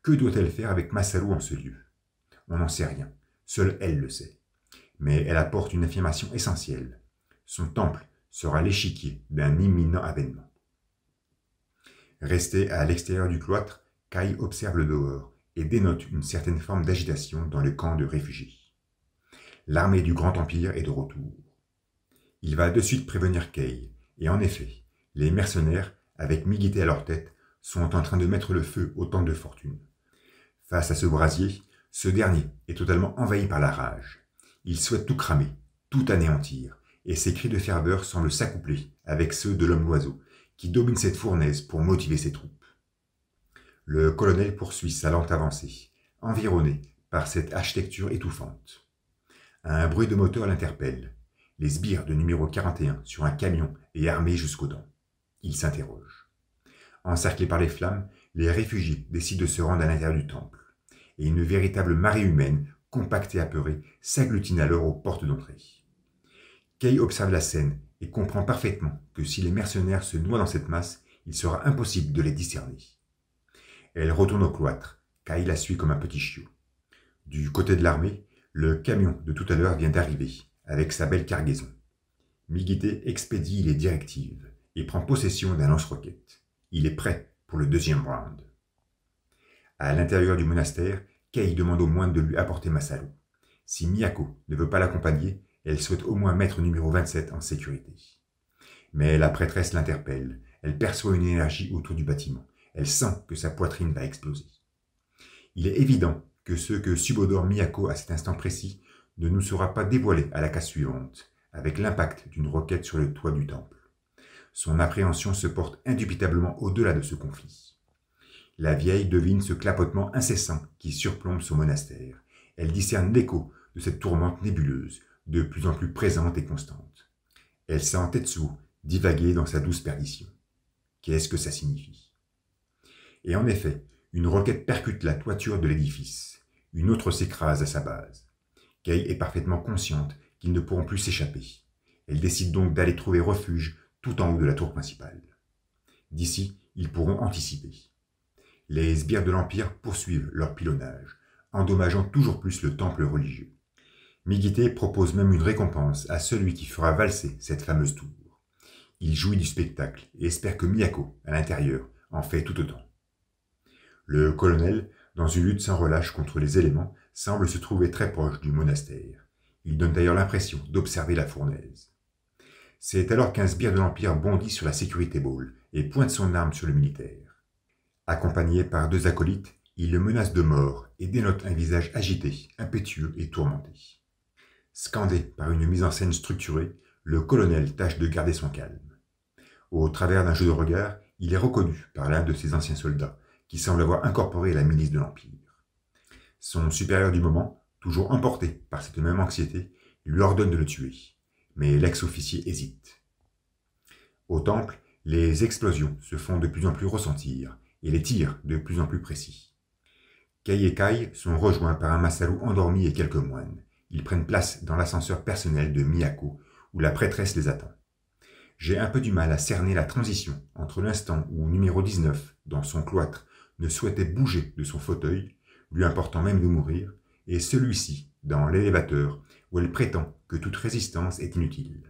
Que doit-elle faire avec Masaru en ce lieu? On n'en sait rien, seule elle le sait. Mais elle apporte une affirmation essentielle. Son temple sera l'échiquier d'un imminent avènement. Resté à l'extérieur du cloître, Kai observe le dehors et dénote une certaine forme d'agitation dans le camp de réfugiés. L'armée du Grand Empire est de retour. Il va de suite prévenir Kei, et en effet, les mercenaires, avec Migite à leur tête, sont en train de mettre le feu au temple de fortune. Face à ce brasier, ce dernier est totalement envahi par la rage. Il souhaite tout cramer, tout anéantir, et ses cris de ferveur semblent s'accoupler avec ceux de l'homme-oiseau, qui domine cette fournaise pour motiver ses troupes. Le colonel poursuit sa lente avancée, environné par cette architecture étouffante. Un bruit de moteur l'interpelle. Les sbires de numéro 41 sur un camion et armés jusqu'aux dents. Il s'interroge. Encerclés par les flammes, les réfugiés décident de se rendre à l'intérieur du temple, et une véritable marée humaine, compacte et apeurée, s'agglutine alors aux portes d'entrée. Kei observe la scène et comprend parfaitement que si les mercenaires se noient dans cette masse, il sera impossible de les discerner. Elle retourne au cloître, Kai la suit comme un petit chiot. Du côté de l'armée, le camion de tout à l'heure vient d'arriver, avec sa belle cargaison. Migite expédie les directives et prend possession d'un lance-roquette. Il est prêt pour le 2e round. À l'intérieur du monastère, Kei demande au moine de lui apporter Masaru. Si Miyako ne veut pas l'accompagner, elle souhaite au moins mettre numéro 27 en sécurité. Mais la prêtresse l'interpelle. Elle perçoit une énergie autour du bâtiment. Elle sent que sa poitrine va exploser. Il est évident que ce que subodore Miyako à cet instant précis ne nous sera pas dévoilé à la case suivante, avec l'impact d'une roquette sur le toit du temple. Son appréhension se porte indubitablement au-delà de ce conflit. La vieille devine ce clapotement incessant qui surplombe son monastère. Elle discerne l'écho de cette tourmente nébuleuse, de plus en plus présente et constante. Elle sent Tetsuo divaguer dans sa douce perdition. Qu'est-ce que ça signifie? Et en effet, une roquette percute la toiture de l'édifice. Une autre s'écrase à sa base. Kei est parfaitement consciente qu'ils ne pourront plus s'échapper. Elle décide donc d'aller trouver refuge tout en haut de la tour principale. D'ici, ils pourront anticiper. les sbires de l'Empire poursuivent leur pilonnage, endommageant toujours plus le temple religieux. Migité propose même une récompense à celui qui fera valser cette fameuse tour. Il jouit du spectacle et espère que Miyako, à l'intérieur, en fait tout autant. Le colonel, dans une lutte sans relâche contre les éléments, semble se trouver très proche du monastère. Il donne d'ailleurs l'impression d'observer la fournaise. C'est alors qu'un sbire de l'Empire bondit sur la sécurité ball et pointe son arme sur le militaire. Accompagné par 2 acolytes, il le menace de mort et dénote un visage agité, impétueux et tourmenté. Scandé par une mise en scène structurée, le colonel tâche de garder son calme. Au travers d'un jeu de regard, il est reconnu par l'un de ses anciens soldats, qui semble avoir incorporé la milice de l'Empire. Son supérieur du moment, toujours emporté par cette même anxiété, lui ordonne de le tuer, mais l'ex-officier hésite. Au temple, les explosions se font de plus en plus ressentir, et les tirs de plus en plus précis. Kei et Kai sont rejoints par un Masaru endormi et quelques moines. Ils prennent place dans l'ascenseur personnel de Miyako, où la prêtresse les attend. J'ai un peu du mal à cerner la transition entre l'instant où numéro 19, dans son cloître, ne souhaitait bouger de son fauteuil, lui important même de mourir, et celui-ci, dans l'élévateur, où elle prétend que toute résistance est inutile.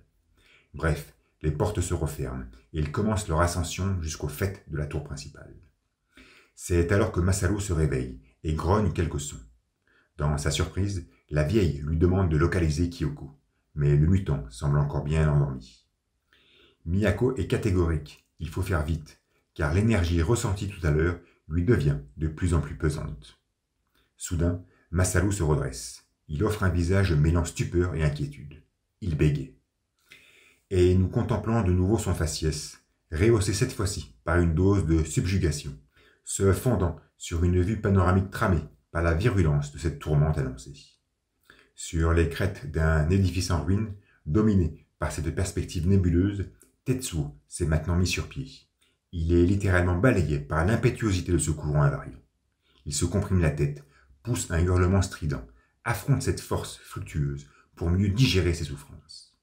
Bref, les portes se referment, et ils commencent leur ascension jusqu'au faîte de la tour principale. C'est alors que Masaru se réveille et grogne quelques sons. Dans sa surprise, la vieille lui demande de localiser Kyoko, mais le mutant semble encore bien endormi. Miyako est catégorique, il faut faire vite, car l'énergie ressentie tout à l'heure lui devient de plus en plus pesante. Soudain, Masaru se redresse. Il offre un visage mêlant stupeur et inquiétude. Il bégaye. Et nous contemplons de nouveau son faciès, rehaussé cette fois-ci par une dose de subjugation, se fondant sur une vue panoramique tramée par la virulence de cette tourmente annoncée. Sur les crêtes d'un édifice en ruine, dominé par cette perspective nébuleuse, Tetsuo s'est maintenant mis sur pied. Il est littéralement balayé par l'impétuosité de ce courant invariant. Il se comprime la tête, pousse un hurlement strident, affronte cette force fructueuse pour mieux digérer ses souffrances.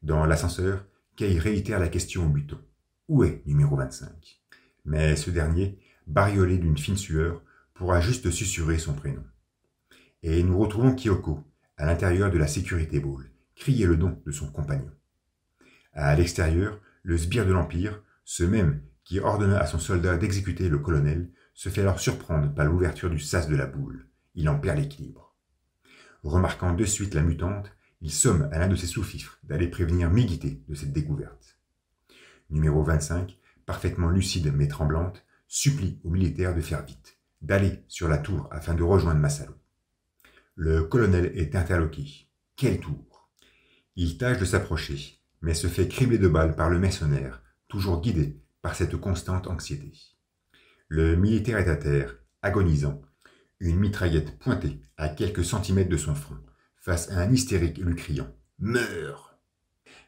Dans l'ascenseur, Kei réitère la question au buton. Où est numéro 25 ? Mais ce dernier, bariolé d'une fine sueur, pourra juste susurrer son prénom. Et nous retrouvons Kyoko, à l'intérieur de la sécurité ball, crier le nom de son compagnon. À l'extérieur, le sbire de l'Empire, ce même qui ordonna à son soldat d'exécuter le colonel, se fait alors surprendre par l'ouverture du sas de la boule. Il en perd l'équilibre. Remarquant de suite la mutante, il somme à l'un de ses sous-fifres d'aller prévenir Migité de cette découverte. Numéro 25, parfaitement lucide mais tremblante, supplie aux militaires de faire vite, d'aller sur la tour afin de rejoindre Masaru. Le colonel est interloqué. Quelle tour ? Il tâche de s'approcher, mais se fait cribler de balles par le mercenaire, toujours guidé par cette constante anxiété. Le militaire est à terre, agonisant, une mitraillette pointée à quelques centimètres de son front, face à un hystérique lui criant « Meurs !»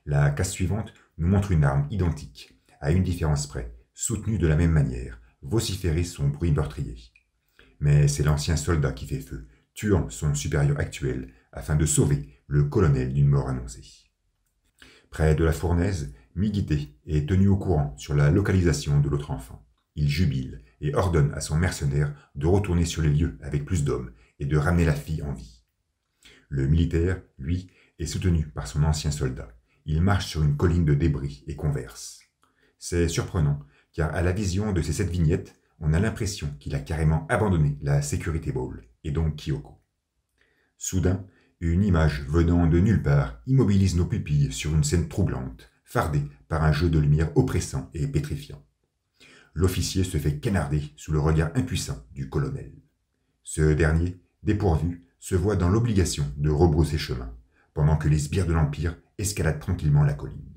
La case suivante nous montre une arme identique, à une différence près, soutenue de la même manière, vociférer son bruit meurtrier. Mais c'est l'ancien soldat qui fait feu, tuant son supérieur actuel, afin de sauver le colonel d'une mort annoncée. Près de la fournaise, Migité est tenu au courant sur la localisation de l'autre enfant. Il jubile et ordonne à son mercenaire de retourner sur les lieux avec plus d'hommes et de ramener la fille en vie. Le militaire, lui, est soutenu par son ancien soldat. Il marche sur une colline de débris et converse. C'est surprenant, car à la vision de ces 7 vignettes, on a l'impression qu'il a carrément abandonné la sécurité ball, et donc Kyoko. Soudain, une image venant de nulle part immobilise nos pupilles sur une scène troublante, fardée par un jeu de lumière oppressant et pétrifiant. L'officier se fait canarder sous le regard impuissant du colonel. Ce dernier, dépourvu, se voit dans l'obligation de rebrousser chemin, pendant que les sbires de l'Empire escaladent tranquillement la colline.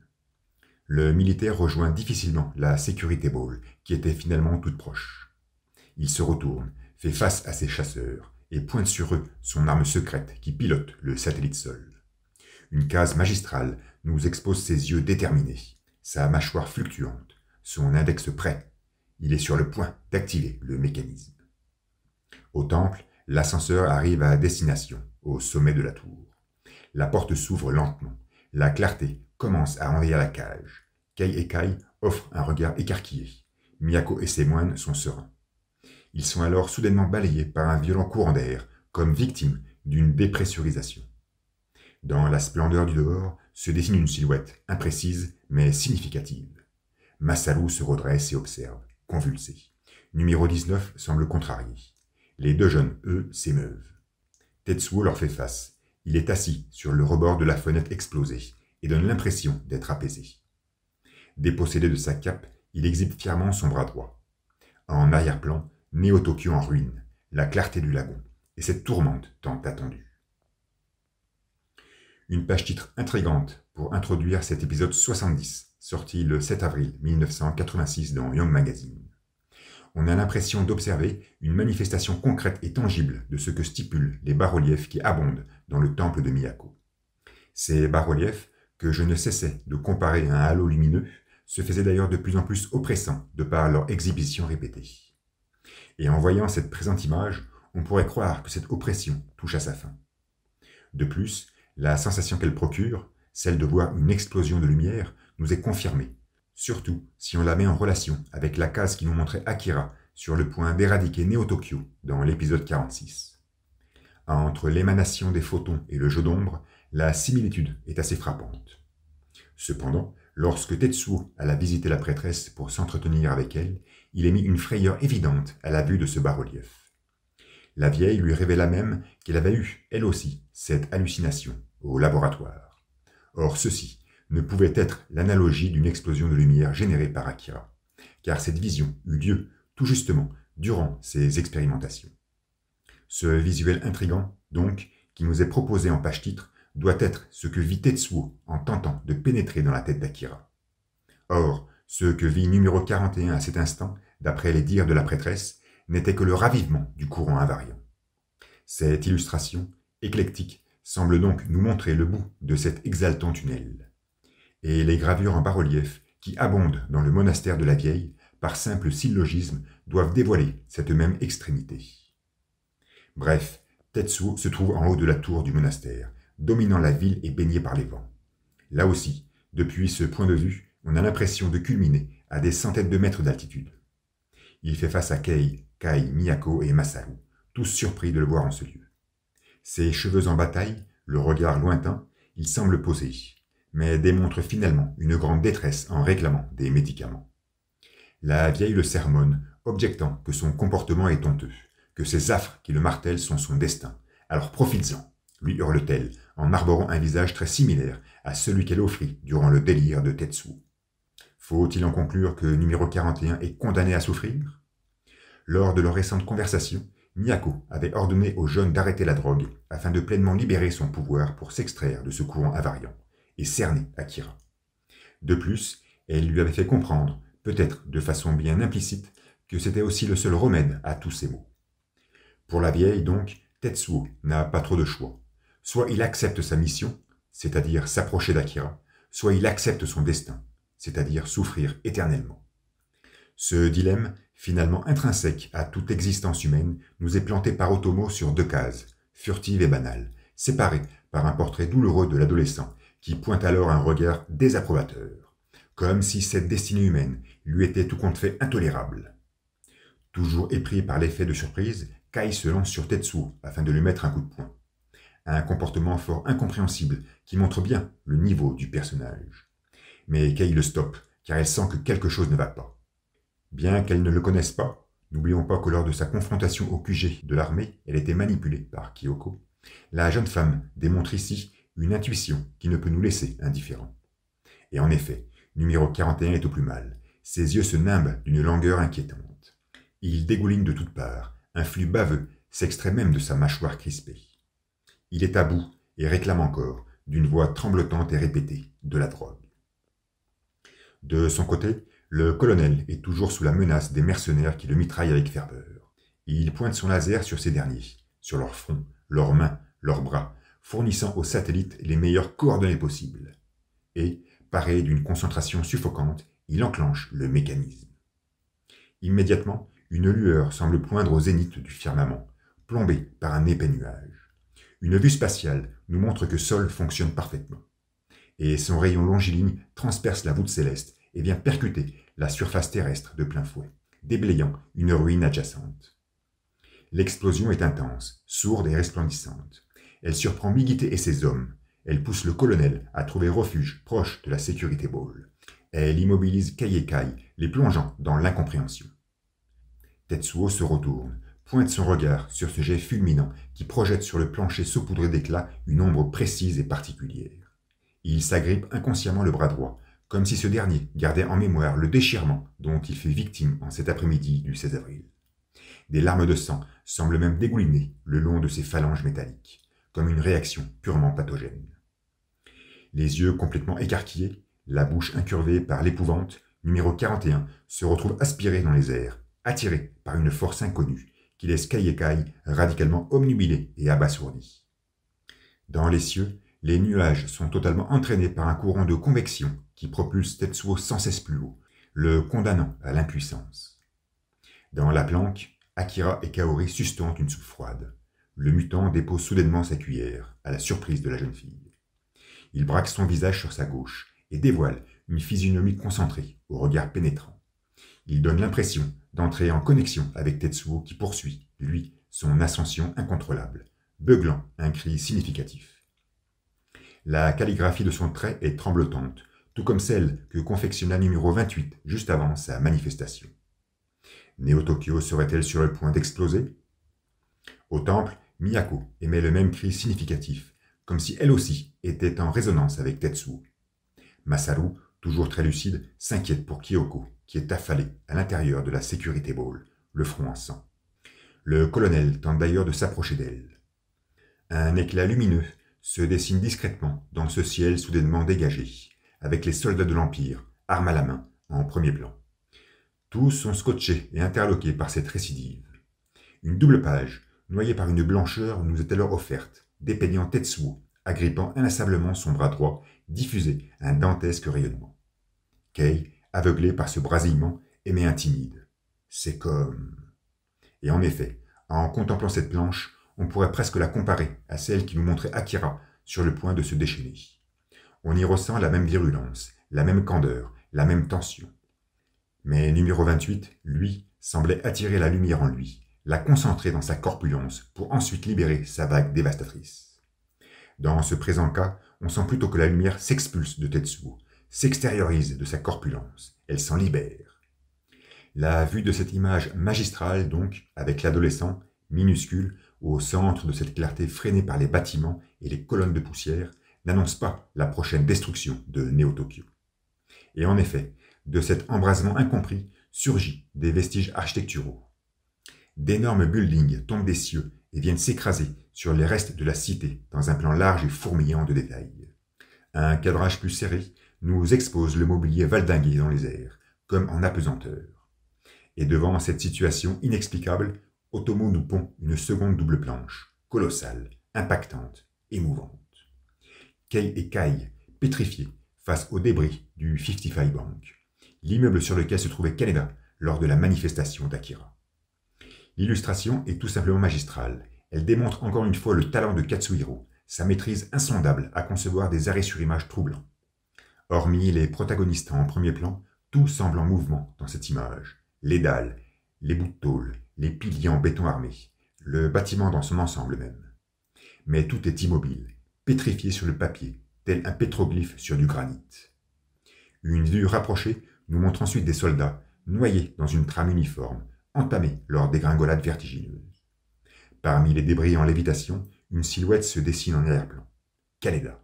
Le militaire rejoint difficilement la sécurité ball, qui était finalement toute proche. Il se retourne, fait face à ses chasseurs, et pointe sur eux son arme secrète qui pilote le satellite Sol. Une case magistrale nous expose ses yeux déterminés, sa mâchoire fluctuante, son index prêt. Il est sur le point d'activer le mécanisme. Au temple, l'ascenseur arrive à destination, au sommet de la tour. La porte s'ouvre lentement. La clarté commence à envahir la cage. Kei et Kai offrent un regard écarquillé. Miyako et ses moines sont sereins. Ils sont alors soudainement balayés par un violent courant d'air, comme victimes d'une dépressurisation. Dans la splendeur du dehors se dessine une silhouette imprécise mais significative. Masaru se redresse et observe, convulsé. Numéro 19 semble contrarié. Les deux jeunes, eux, s'émeuvent. Tetsuo leur fait face. Il est assis sur le rebord de la fenêtre explosée et donne l'impression d'être apaisé. Dépossédé de sa cape, il exhibe fièrement son bras droit. En arrière-plan, Néo-Tokyo en ruine, la clarté du lagon et cette tourmente tant attendue. Une page titre intrigante pour introduire cet épisode 70, sorti le 7 avril 1986 dans Young Magazine. On a l'impression d'observer une manifestation concrète et tangible de ce que stipulent les bas-reliefs qui abondent dans le temple de Miyako. Ces bas-reliefs, que je ne cessais de comparer à un halo lumineux, se faisaient d'ailleurs de plus en plus oppressants de par leur exhibition répétée. Et en voyant cette présente image, on pourrait croire que cette oppression touche à sa fin. De plus, la sensation qu'elle procure, celle de voir une explosion de lumière, nous est confirmée, surtout si on la met en relation avec la case qui nous montrait Akira sur le point d'éradiquer Néo-Tokyo dans l'épisode 46. Entre l'émanation des photons et le jeu d'ombre, la similitude est assez frappante. Cependant, lorsque Tetsuo alla visiter la prêtresse pour s'entretenir avec elle, il émit une frayeur évidente à la vue de ce bas-relief. La vieille lui révéla même qu'elle avait eu, elle aussi, cette hallucination au laboratoire. Or ceci ne pouvait être l'analogie d'une explosion de lumière générée par Akira, car cette vision eut lieu, tout justement, durant ses expérimentations. Ce visuel intrigant, donc, qui nous est proposé en page titre, doit être ce que vit Tetsuo en tentant de pénétrer dans la tête d'Akira. Or, ce que vit numéro 41 à cet instant, d'après les dires de la prêtresse, n'était que le ravivement du courant invariant. Cette illustration, éclectique, semble donc nous montrer le bout de cet exaltant tunnel. Et les gravures en bas-relief, qui abondent dans le monastère de la Vieille, par simple syllogisme, doivent dévoiler cette même extrémité. Bref, Tetsuo se trouve en haut de la tour du monastère, dominant la ville et baigné par les vents. Là aussi, depuis ce point de vue, on a l'impression de culminer à des centaines de mètres d'altitude. Il fait face à Kei, Kai, Miyako et Masaru, tous surpris de le voir en ce lieu. Ses cheveux en bataille, le regard lointain, il semble posé, mais démontre finalement une grande détresse en réclamant des médicaments. La vieille le sermonne, objectant que son comportement est honteux, que ces affres qui le martèlent sont son destin. Alors profites-en, lui hurle-t-elle, en arborant un visage très similaire à celui qu'elle offrit durant le délire de Tetsuo. Faut-il en conclure que numéro 41 est condamné à souffrir? Lors de leur récente conversation, Miyako avait ordonné aux jeunes d'arrêter la drogue afin de pleinement libérer son pouvoir pour s'extraire de ce courant invariant et cerner Akira. De plus, elle lui avait fait comprendre, peut-être de façon bien implicite, que c'était aussi le seul remède à tous ces maux. Pour la vieille, donc, Tetsuo n'a pas trop de choix. Soit il accepte sa mission, c'est-à-dire s'approcher d'Akira, soit il accepte son destin, c'est-à-dire souffrir éternellement. Ce dilemme, finalement intrinsèque à toute existence humaine, nous est planté par Otomo sur deux cases, furtives et banales, séparées par un portrait douloureux de l'adolescent, qui pointe alors un regard désapprobateur, comme si cette destinée humaine lui était tout compte fait intolérable. Toujours épris par l'effet de surprise, Kai se lance sur Tetsuo afin de lui mettre un coup de poing. Un comportement fort incompréhensible qui montre bien le niveau du personnage. Mais Kei le stoppe, car elle sent que quelque chose ne va pas. Bien qu'elle ne le connaisse pas, n'oublions pas que lors de sa confrontation au QG de l'armée, elle était manipulée par Kyoko. La jeune femme démontre ici une intuition qui ne peut nous laisser indifférents. Et en effet, numéro 41 est au plus mal. Ses yeux se nimbent d'une langueur inquiétante. Il dégouline de toutes parts, un flux baveux s'extrait même de sa mâchoire crispée. Il est à bout et réclame encore, d'une voix tremblotante et répétée, de la drogue. De son côté, le colonel est toujours sous la menace des mercenaires qui le mitraillent avec ferveur. Il pointe son laser sur ces derniers, sur leur front, leurs mains, leurs bras, fournissant aux satellites les meilleures coordonnées possibles. Et, paré d'une concentration suffocante, il enclenche le mécanisme. Immédiatement, une lueur semble poindre au zénith du firmament, plombée par un épais nuage. Une vue spatiale nous montre que Sol fonctionne parfaitement. Et son rayon longiligne transperce la voûte céleste et vient percuter la surface terrestre de plein fouet, déblayant une ruine adjacente. L'explosion est intense, sourde et resplendissante. Elle surprend Migité et ses hommes. Elle pousse le colonel à trouver refuge proche de la Security Ball. Elle immobilise Kei et Kai, les plongeant dans l'incompréhension. Tetsuo se retourne, pointe son regard sur ce jet fulminant qui projette sur le plancher saupoudré d'éclats une ombre précise et particulière. Il s'agrippe inconsciemment le bras droit, comme si ce dernier gardait en mémoire le déchirement dont il fut victime en cet après-midi du 16 avril. Des larmes de sang semblent même dégouliner le long de ses phalanges métalliques, comme une réaction purement pathogène. Les yeux complètement écarquillés, la bouche incurvée par l'épouvante, numéro 41 se retrouve aspiré dans les airs, attiré par une force inconnue qui laisse Kei et Kai radicalement obnubilés et abasourdis. Dans les cieux, les nuages sont totalement entraînés par un courant de convection qui propulse Tetsuo sans cesse plus haut, le condamnant à l'impuissance. Dans la planque, Akira et Kaori sustentent une soupe froide. Le mutant dépose soudainement sa cuillère, à la surprise de la jeune fille. Il braque son visage sur sa gauche et dévoile une physionomie concentrée, au regard pénétrant. Il donne l'impression d'entrer en connexion avec Tetsuo qui poursuit, lui, son ascension incontrôlable, beuglant un cri significatif. La calligraphie de son trait est tremblotante, tout comme celle que confectionna numéro 28 juste avant sa manifestation. Néo-Tokyo serait-elle sur le point d'exploser? Au temple, Miyako émet le même cri significatif, comme si elle aussi était en résonance avec Tetsuo. Masaru, toujours très lucide, s'inquiète pour Kyoko, qui est affalée à l'intérieur de la Security Ball, le front en sang. Le colonel tente d'ailleurs de s'approcher d'elle. Un éclat lumineux se dessine discrètement dans ce ciel soudainement dégagé, avec les soldats de l'Empire, armes à la main, en premier plan. Tous sont scotchés et interloqués par cette récidive. Une double page, noyée par une blancheur, nous est alors offerte, dépeignant Tetsuo, agrippant inlassablement son bras droit, diffusé un dantesque rayonnement. Kei, aveuglé par ce brasillement, émet un timide. C'est comme... Et en effet, en contemplant cette planche, on pourrait presque la comparer à celle qui nous montrait Akira sur le point de se déchaîner. On y ressent la même virulence, la même candeur, la même tension. Mais numéro 28, lui, semblait attirer la lumière en lui, la concentrer dans sa corpulence pour ensuite libérer sa vague dévastatrice. Dans ce présent cas, on sent plutôt que la lumière s'expulse de Tetsuo, s'extériorise de sa corpulence, elle s'en libère. La vue de cette image magistrale, donc, avec l'adolescent, minuscule, au centre de cette clarté freinée par les bâtiments et les colonnes de poussière, n'annonce pas la prochaine destruction de Néo-Tokyo. Et en effet, de cet embrasement incompris surgit des vestiges architecturaux. D'énormes buildings tombent des cieux et viennent s'écraser sur les restes de la cité dans un plan large et fourmillant de détails. Un cadrage plus serré nous expose le mobilier valdingué dans les airs, comme en apesanteur. Et devant cette situation inexplicable, Otomo nous pond une seconde double planche, colossale, impactante, émouvante. Kei et Kai, pétrifiés face aux débris du 55 Bank, l'immeuble sur lequel se trouvait Kaneda lors de la manifestation d'Akira. L'illustration est tout simplement magistrale. Elle démontre encore une fois le talent de Katsuhiro, sa maîtrise insondable à concevoir des arrêts sur image troublants. Hormis les protagonistes en premier plan, tout semble en mouvement dans cette image. Les dalles, les bouts de tôle, les piliers en béton armé, le bâtiment dans son ensemble même. Mais tout est immobile, pétrifié sur le papier, tel un pétroglyphe sur du granit. Une vue rapprochée nous montre ensuite des soldats, noyés dans une trame uniforme, entamés leur dégringolade vertigineuse. Parmi les débris en lévitation, une silhouette se dessine en arrière-plan. Kaneda.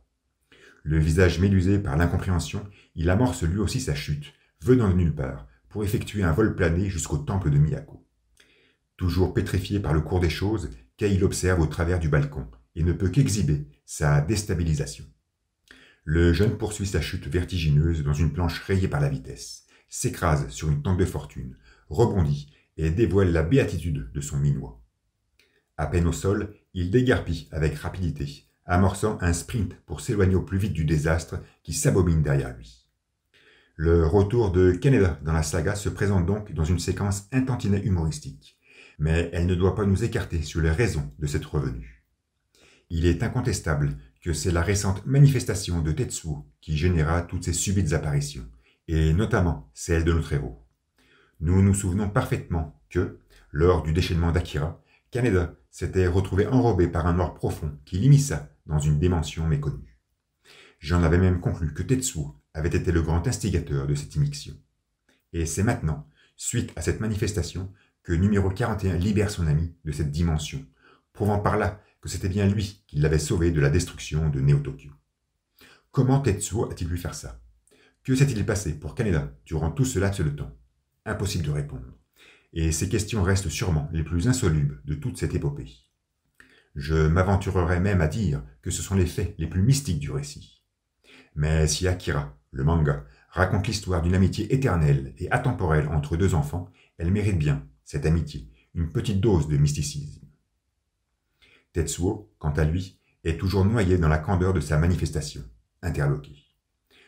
Le visage médusé par l'incompréhension, il amorce lui aussi sa chute, venant de nulle part, pour effectuer un vol plané jusqu'au temple de Miyako. Toujours pétrifié par le cours des choses, Kei l'observe au travers du balcon et ne peut qu'exhiber sa déstabilisation. Le jeune poursuit sa chute vertigineuse dans une planche rayée par la vitesse, s'écrase sur une tente de fortune, rebondit et dévoile la béatitude de son minois. À peine au sol, il déguerpit avec rapidité, amorçant un sprint pour s'éloigner au plus vite du désastre qui s'abomine derrière lui. Le retour de Kaneda dans la saga se présente donc dans une séquence un tantinet humoristique, mais elle ne doit pas nous écarter sur les raisons de cette revenue. Il est incontestable que c'est la récente manifestation de Tetsuo qui généra toutes ces subites apparitions, et notamment celle de notre héros. Nous nous souvenons parfaitement que, lors du déchaînement d'Akira, Kaneda s'était retrouvé enrobé par un noir profond qui l'immisça dans une dimension méconnue. J'en avais même conclu que Tetsuo avait été le grand instigateur de cette immixtion. Et c'est maintenant, suite à cette manifestation, que numéro 41 libère son ami de cette dimension, prouvant par là que c'était bien lui qui l'avait sauvé de la destruction de Neo-Tokyo. Comment Tetsuo a-t-il pu faire ça? Que s'est-il passé pour Kaneda durant tout ce laps de temps? Impossible de répondre. Et ces questions restent sûrement les plus insolubles de toute cette épopée. Je m'aventurerais même à dire que ce sont les faits les plus mystiques du récit. Mais si Akira, le manga, raconte l'histoire d'une amitié éternelle et atemporelle entre deux enfants, elle mérite bien, cette amitié, une petite dose de mysticisme. Tetsuo, quant à lui, est toujours noyé dans la candeur de sa manifestation, interloqué.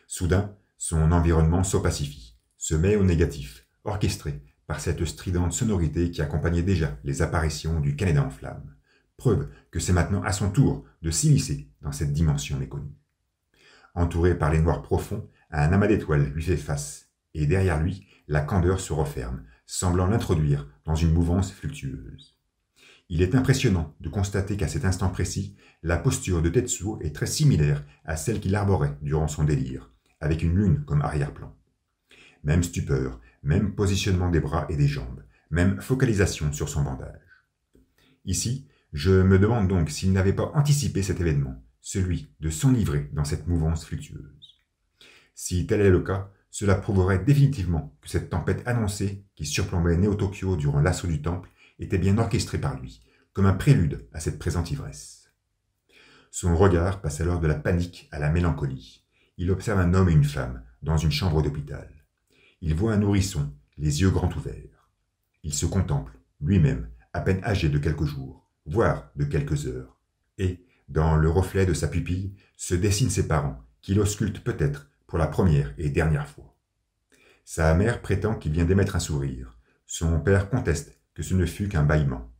Soudain, son environnement s'opacifie, se met au négatif, orchestré par cette stridente sonorité qui accompagnait déjà les apparitions du Kaneda en flammes. Preuve que c'est maintenant à son tour de s'immiscer dans cette dimension méconnue. Entouré par les noirs profonds, un amas d'étoiles lui fait face, et derrière lui, la candeur se referme, semblant l'introduire dans une mouvance fluctueuse. Il est impressionnant de constater qu'à cet instant précis, la posture de Tetsuo est très similaire à celle qu'il arborait durant son délire, avec une lune comme arrière-plan. Même stupeur, même positionnement des bras et des jambes, même focalisation sur son bandage. Ici, je me demande donc s'il n'avait pas anticipé cet événement, celui de s'enivrer dans cette mouvance fluctueuse. Si tel est le cas, cela prouverait définitivement que cette tempête annoncée qui surplombait Neo-Tokyo durant l'assaut du temple était bien orchestrée par lui, comme un prélude à cette présente ivresse. Son regard passe alors de la panique à la mélancolie. Il observe un homme et une femme dans une chambre d'hôpital. Il voit un nourrisson, les yeux grands ouverts. Il se contemple, lui-même, à peine âgé de quelques jours, voire de quelques heures. Et, dans le reflet de sa pupille, se dessinent ses parents, qu'il ausculte peut-être pour la première et dernière fois. Sa mère prétend qu'il vient d'émettre un sourire. Son père conteste que ce ne fut qu'un bâillement.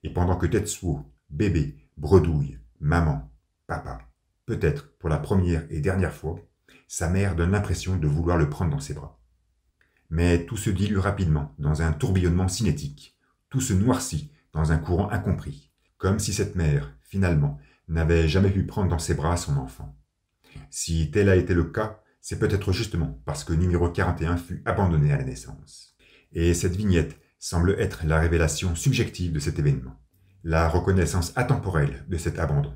Et pendant que Tetsuo, bébé, bredouille, maman, papa, peut-être pour la première et dernière fois, sa mère donne l'impression de vouloir le prendre dans ses bras. Mais tout se dilue rapidement dans un tourbillonnement cinétique, tout se noircit dans un courant incompris, comme si cette mère, finalement, n'avait jamais pu prendre dans ses bras son enfant. Si tel a été le cas, c'est peut-être justement parce que numéro 41 fut abandonné à la naissance. Et cette vignette semble être la révélation subjective de cet événement, la reconnaissance atemporelle de cet abandon.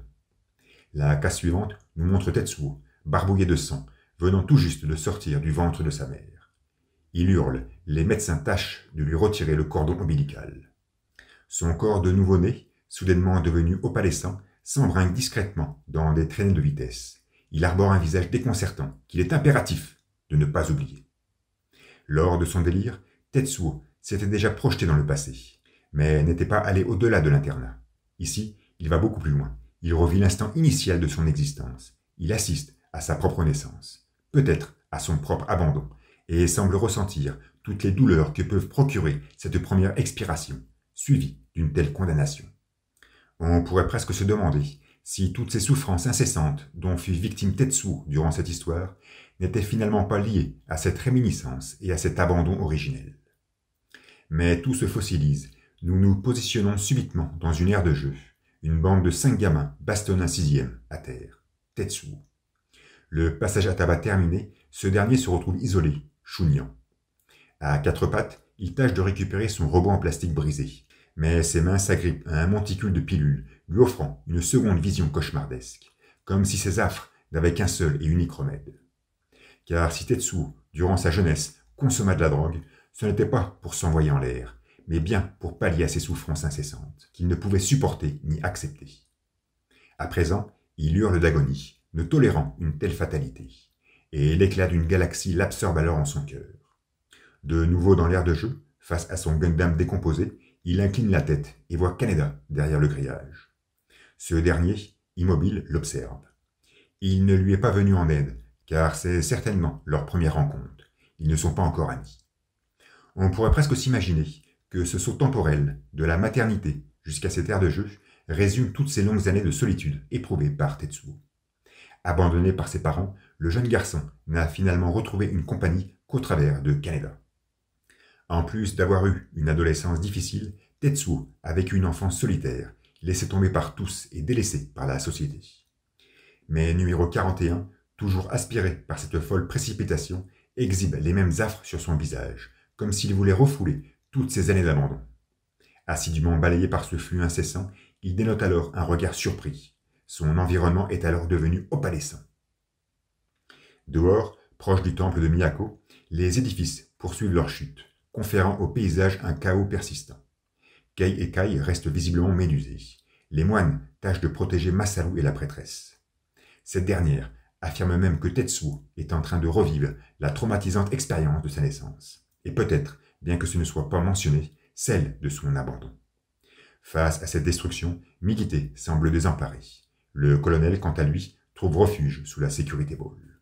La case suivante nous montre Tetsuo, barbouillé de sang, venant tout juste de sortir du ventre de sa mère. Il hurle, les médecins tâchent de lui retirer le cordon ombilical. Son corps de nouveau-né, soudainement devenu opalescent, s'embringue discrètement dans des traînées de vitesse. Il arbore un visage déconcertant qu'il est impératif de ne pas oublier. Lors de son délire, Tetsuo s'était déjà projeté dans le passé, mais n'était pas allé au-delà de l'internat. Ici, il va beaucoup plus loin. Il revit l'instant initial de son existence. Il assiste à sa propre naissance, peut-être à son propre abandon, et semble ressentir toutes les douleurs que peuvent procurer cette première expiration, suivie d'une telle condamnation. On pourrait presque se demander si toutes ces souffrances incessantes dont fut victime Tetsuo durant cette histoire n'étaient finalement pas liées à cette réminiscence et à cet abandon originel. Mais tout se fossilise, nous nous positionnons subitement dans une aire de jeu. Une bande de 5 gamins bastonne un 6e, à terre, Tetsuo. Le passage à tabac terminé, ce dernier se retrouve isolé, chougnant. À 4 pattes, il tâche de récupérer son robot en plastique brisé, mais ses mains s'agrippent à un monticule de pilules, lui offrant une seconde vision cauchemardesque, comme si ces affres n'avaient qu'un seul et unique remède. Car si Tetsuo, durant sa jeunesse, consomma de la drogue, ce n'était pas pour s'envoyer en l'air, mais bien pour pallier à ses souffrances incessantes, qu'il ne pouvait supporter ni accepter. À présent, il hurle d'agonie, ne tolérant une telle fatalité, et l'éclat d'une galaxie l'absorbe alors en son cœur. De nouveau dans l'air de jeu, face à son Gundam décomposé, il incline la tête et voit Kaneda derrière le grillage. Ce dernier, immobile, l'observe. Il ne lui est pas venu en aide, car c'est certainement leur première rencontre. Ils ne sont pas encore amis. On pourrait presque s'imaginer que ce saut temporel, de la maternité jusqu'à cette ère de jeu, résume toutes ces longues années de solitude éprouvées par Tetsuo. Abandonné par ses parents, le jeune garçon n'a finalement retrouvé une compagnie qu'au travers de Kaneda. En plus d'avoir eu une adolescence difficile, Tetsuo a vécu une enfance solitaire, laissée tomber par tous et délaissée par la société. Mais numéro 41, toujours aspiré par cette folle précipitation, exhibe les mêmes affres sur son visage, comme s'il voulait refouler toutes ces années d'abandon. Assidûment balayé par ce flux incessant, il dénote alors un regard surpris. Son environnement est alors devenu opalescent. Dehors, proche du temple de Miyako, les édifices poursuivent leur chute, conférant au paysage un chaos persistant. Kei et Kai restent visiblement médusés. Les moines tâchent de protéger Masaru et la prêtresse. Cette dernière affirme même que Tetsuo est en train de revivre la traumatisante expérience de sa naissance, et peut-être, bien que ce ne soit pas mentionné, celle de son abandon. Face à cette destruction, Migite semble désemparé. Le colonel, quant à lui, trouve refuge sous la sécurité ball.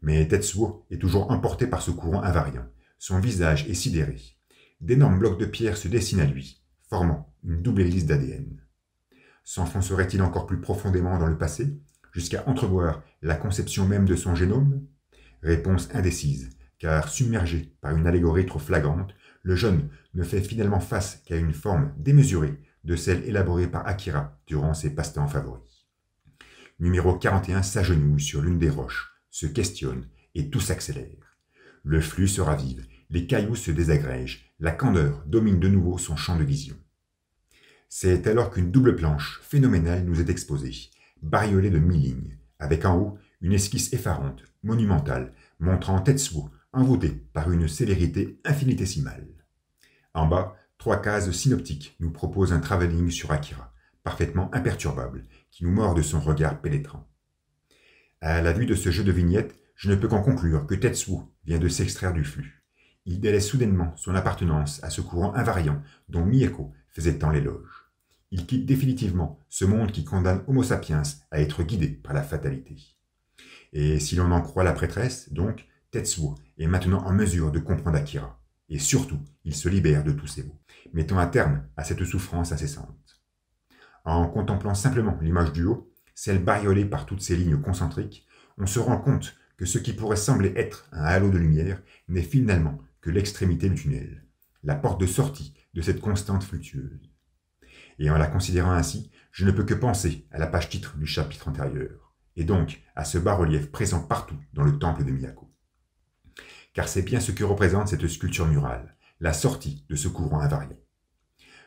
Mais Tetsuo est toujours emporté par ce courant invariant. Son visage est sidéré. D'énormes blocs de pierre se dessinent à lui, formant une double hélice d'ADN. S'enfoncerait-il encore plus profondément dans le passé, jusqu'à entrevoir la conception même de son génome? Réponse indécise, car submergé par une allégorie trop flagrante, le jeune ne fait finalement face qu'à une forme démesurée de celle élaborée par Akira durant ses passe-temps favoris. Numéro 41 s'agenouille sur l'une des roches, se questionne et tout s'accélère. Le flux se ravive, les cailloux se désagrègent, la candeur domine de nouveau son champ de vision. C'est alors qu'une double planche phénoménale nous est exposée, bariolée de 1000 lignes, avec en haut une esquisse effarante, monumentale, montrant Tetsuo envoûté par une célérité infinitésimale. En bas, 3 cases synoptiques nous proposent un travelling sur Akira, parfaitement imperturbable, qui nous mord de son regard pénétrant. À la vue de ce jeu de vignettes, je ne peux qu'en conclure que Tetsuo vient de s'extraire du flux. Il délaisse soudainement son appartenance à ce courant invariant dont Miyako faisait tant l'éloge. Il quitte définitivement ce monde qui condamne Homo sapiens à être guidé par la fatalité. Et si l'on en croit la prêtresse, donc, Tetsuo est maintenant en mesure de comprendre Akira. Et surtout, il se libère de tous ses maux, mettant un terme à cette souffrance incessante. En contemplant simplement l'image du haut, celle bariolée par toutes ces lignes concentriques, on se rend compte que ce qui pourrait sembler être un halo de lumière n'est finalement que l'extrémité du tunnel, la porte de sortie de cette constante fluctueuse. Et en la considérant ainsi, je ne peux que penser à la page titre du chapitre antérieur, et donc à ce bas-relief présent partout dans le temple de Miyako. Car c'est bien ce que représente cette sculpture murale, la sortie de ce courant invariant.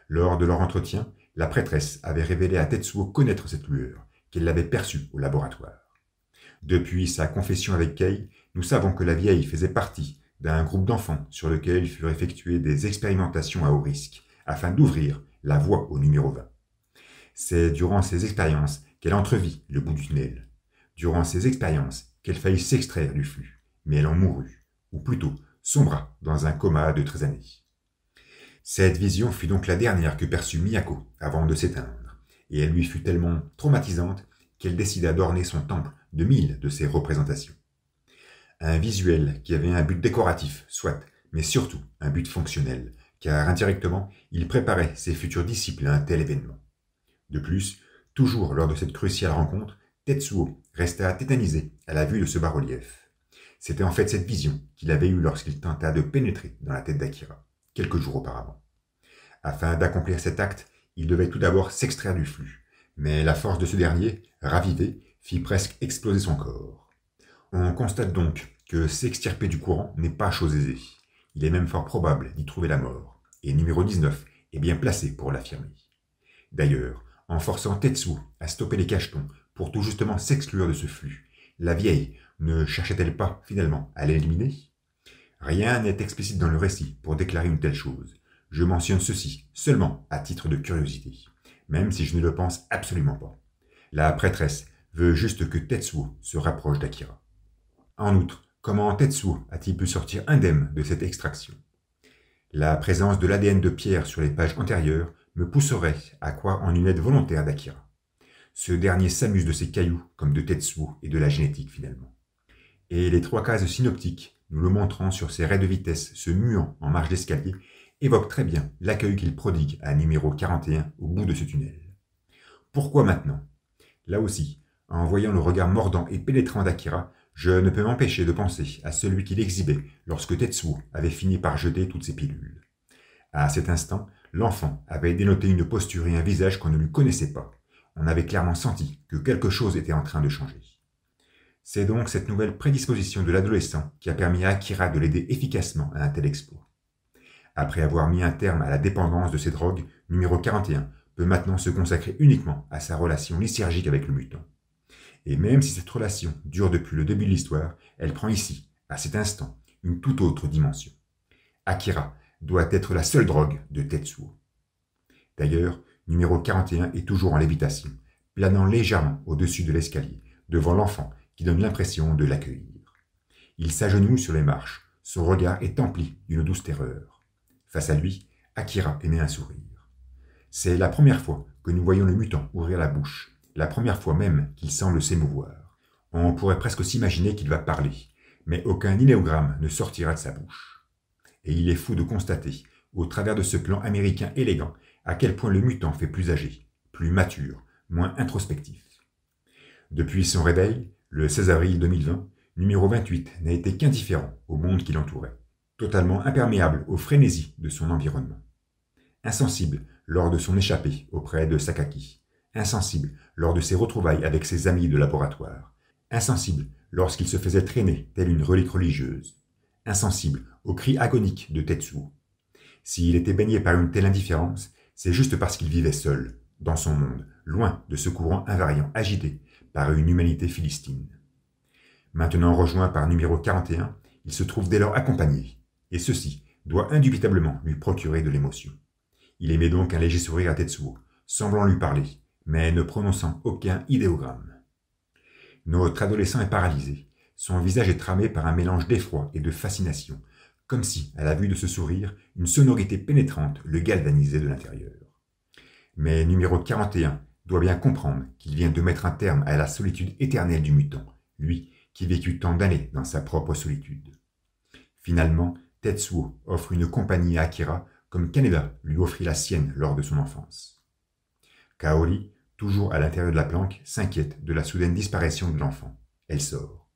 Lors de leur entretien, la prêtresse avait révélé à Tetsuo connaître cette lueur, qu'elle l'avait perçue au laboratoire. Depuis sa confession avec Kei, nous savons que la vieille faisait partie d'un groupe d'enfants sur lequel furent effectuées des expérimentations à haut risque, afin d'ouvrir la voie au numéro 20. C'est durant ces expériences qu'elle entrevit le bout du tunnel. Durant ces expériences qu'elle faillit s'extraire du flux, mais elle en mourut, ou plutôt sombra dans un coma de 13 années. Cette vision fut donc la dernière que perçut Miyako avant de s'éteindre, et elle lui fut tellement traumatisante qu'elle décida d'orner son temple de 1000 de ces représentations. Un visuel qui avait un but décoratif, soit, mais surtout un but fonctionnel, car indirectement, il préparait ses futurs disciples à un tel événement. De plus, toujours lors de cette cruciale rencontre, Tetsuo resta tétanisé à la vue de ce bas-relief. C'était en fait cette vision qu'il avait eue lorsqu'il tenta de pénétrer dans la tête d'Akira, quelques jours auparavant. Afin d'accomplir cet acte, il devait tout d'abord s'extraire du flux, mais la force de ce dernier, ravivé, fit presque exploser son corps. On constate donc que s'extirper du courant n'est pas chose aisée. Il est même fort probable d'y trouver la mort, et numéro 19 est bien placé pour l'affirmer. D'ailleurs, en forçant Tetsuo à stopper les cachetons pour tout justement s'exclure de ce flux, la vieille ne cherchait-elle pas finalement à l'éliminer? Rien n'est explicite dans le récit pour déclarer une telle chose. Je mentionne ceci seulement à titre de curiosité, même si je ne le pense absolument pas. La prêtresse veut juste que Tetsuo se rapproche d'Akira. En outre, comment Tetsuo a-t-il pu sortir indemne de cette extraction? La présence de l'ADN de Pierre sur les pages antérieures me pousserait à croire en une aide volontaire d'Akira. Ce dernier s'amuse de ses cailloux comme de Tetsuo et de la génétique finalement. Et les 3 cases synoptiques, nous le montrant sur ses raies de vitesse se muant en marge d'escalier, évoquent très bien l'accueil qu'il prodigue à numéro 41 au bout de ce tunnel. Pourquoi maintenant? Là aussi, en voyant le regard mordant et pénétrant d'Akira, je ne peux m'empêcher de penser à celui qu'il exhibait lorsque Tetsuo avait fini par jeter toutes ses pilules. À cet instant, L'enfant avait dénoté une posture et un visage qu'on ne lui connaissait pas. On avait clairement senti que quelque chose était en train de changer. C'est donc cette nouvelle prédisposition de l'adolescent qui a permis à Akira de l'aider efficacement à un tel exploit. Après avoir mis un terme à la dépendance de ces drogues, numéro 41 peut maintenant se consacrer uniquement à sa relation lysergique avec le mutant. Et même si cette relation dure depuis le début de l'histoire, elle prend ici, à cet instant, une toute autre dimension. Akira doit être la seule drogue de Tetsuo. D'ailleurs, numéro 41 est toujours en lévitation, planant légèrement au-dessus de l'escalier, devant l'enfant qui donne l'impression de l'accueillir. Il s'agenouille sur les marches, son regard est empli d'une douce terreur. Face à lui, Akira émet un sourire. C'est la première fois que nous voyons le mutant ouvrir la bouche, la première fois même qu'il semble s'émouvoir. On pourrait presque s'imaginer qu'il va parler, mais aucun idéogramme ne sortira de sa bouche. Et il est fou de constater, au travers de ce plan américain élégant, à quel point le mutant fait plus âgé, plus mature, moins introspectif. Depuis son réveil, le 16 avril 2020, numéro 28 n'a été qu'indifférent au monde qui l'entourait, totalement imperméable aux frénésies de son environnement. Insensible lors de son échappée auprès de Sakaki, insensible lors de ses retrouvailles avec ses amis de laboratoire, insensible lorsqu'il se faisait traîner telle une relique religieuse, insensible aux cris agoniques de Tetsuo. S'il était baigné par une telle indifférence, c'est juste parce qu'il vivait seul, dans son monde, loin de ce courant invariant agité par une humanité philistine. Maintenant rejoint par numéro 41, il se trouve dès lors accompagné, et ceci doit indubitablement lui procurer de l'émotion. Il émet donc un léger sourire à Tetsuo, semblant lui parler, mais ne prononçant aucun idéogramme. Notre adolescent est paralysé, son visage est tramé par un mélange d'effroi et de fascination, comme si, à la vue de ce sourire, une sonorité pénétrante le galvanisait de l'intérieur. Mais numéro 41 doit bien comprendre qu'il vient de mettre un terme à la solitude éternelle du mutant, lui qui vécut tant d'années dans sa propre solitude. Finalement, Tetsuo offre une compagnie à Akira comme Kaneda lui offrit la sienne lors de son enfance. Kaori, toujours à l'intérieur de la planque, s'inquiète de la soudaine disparition de l'enfant. Elle sort.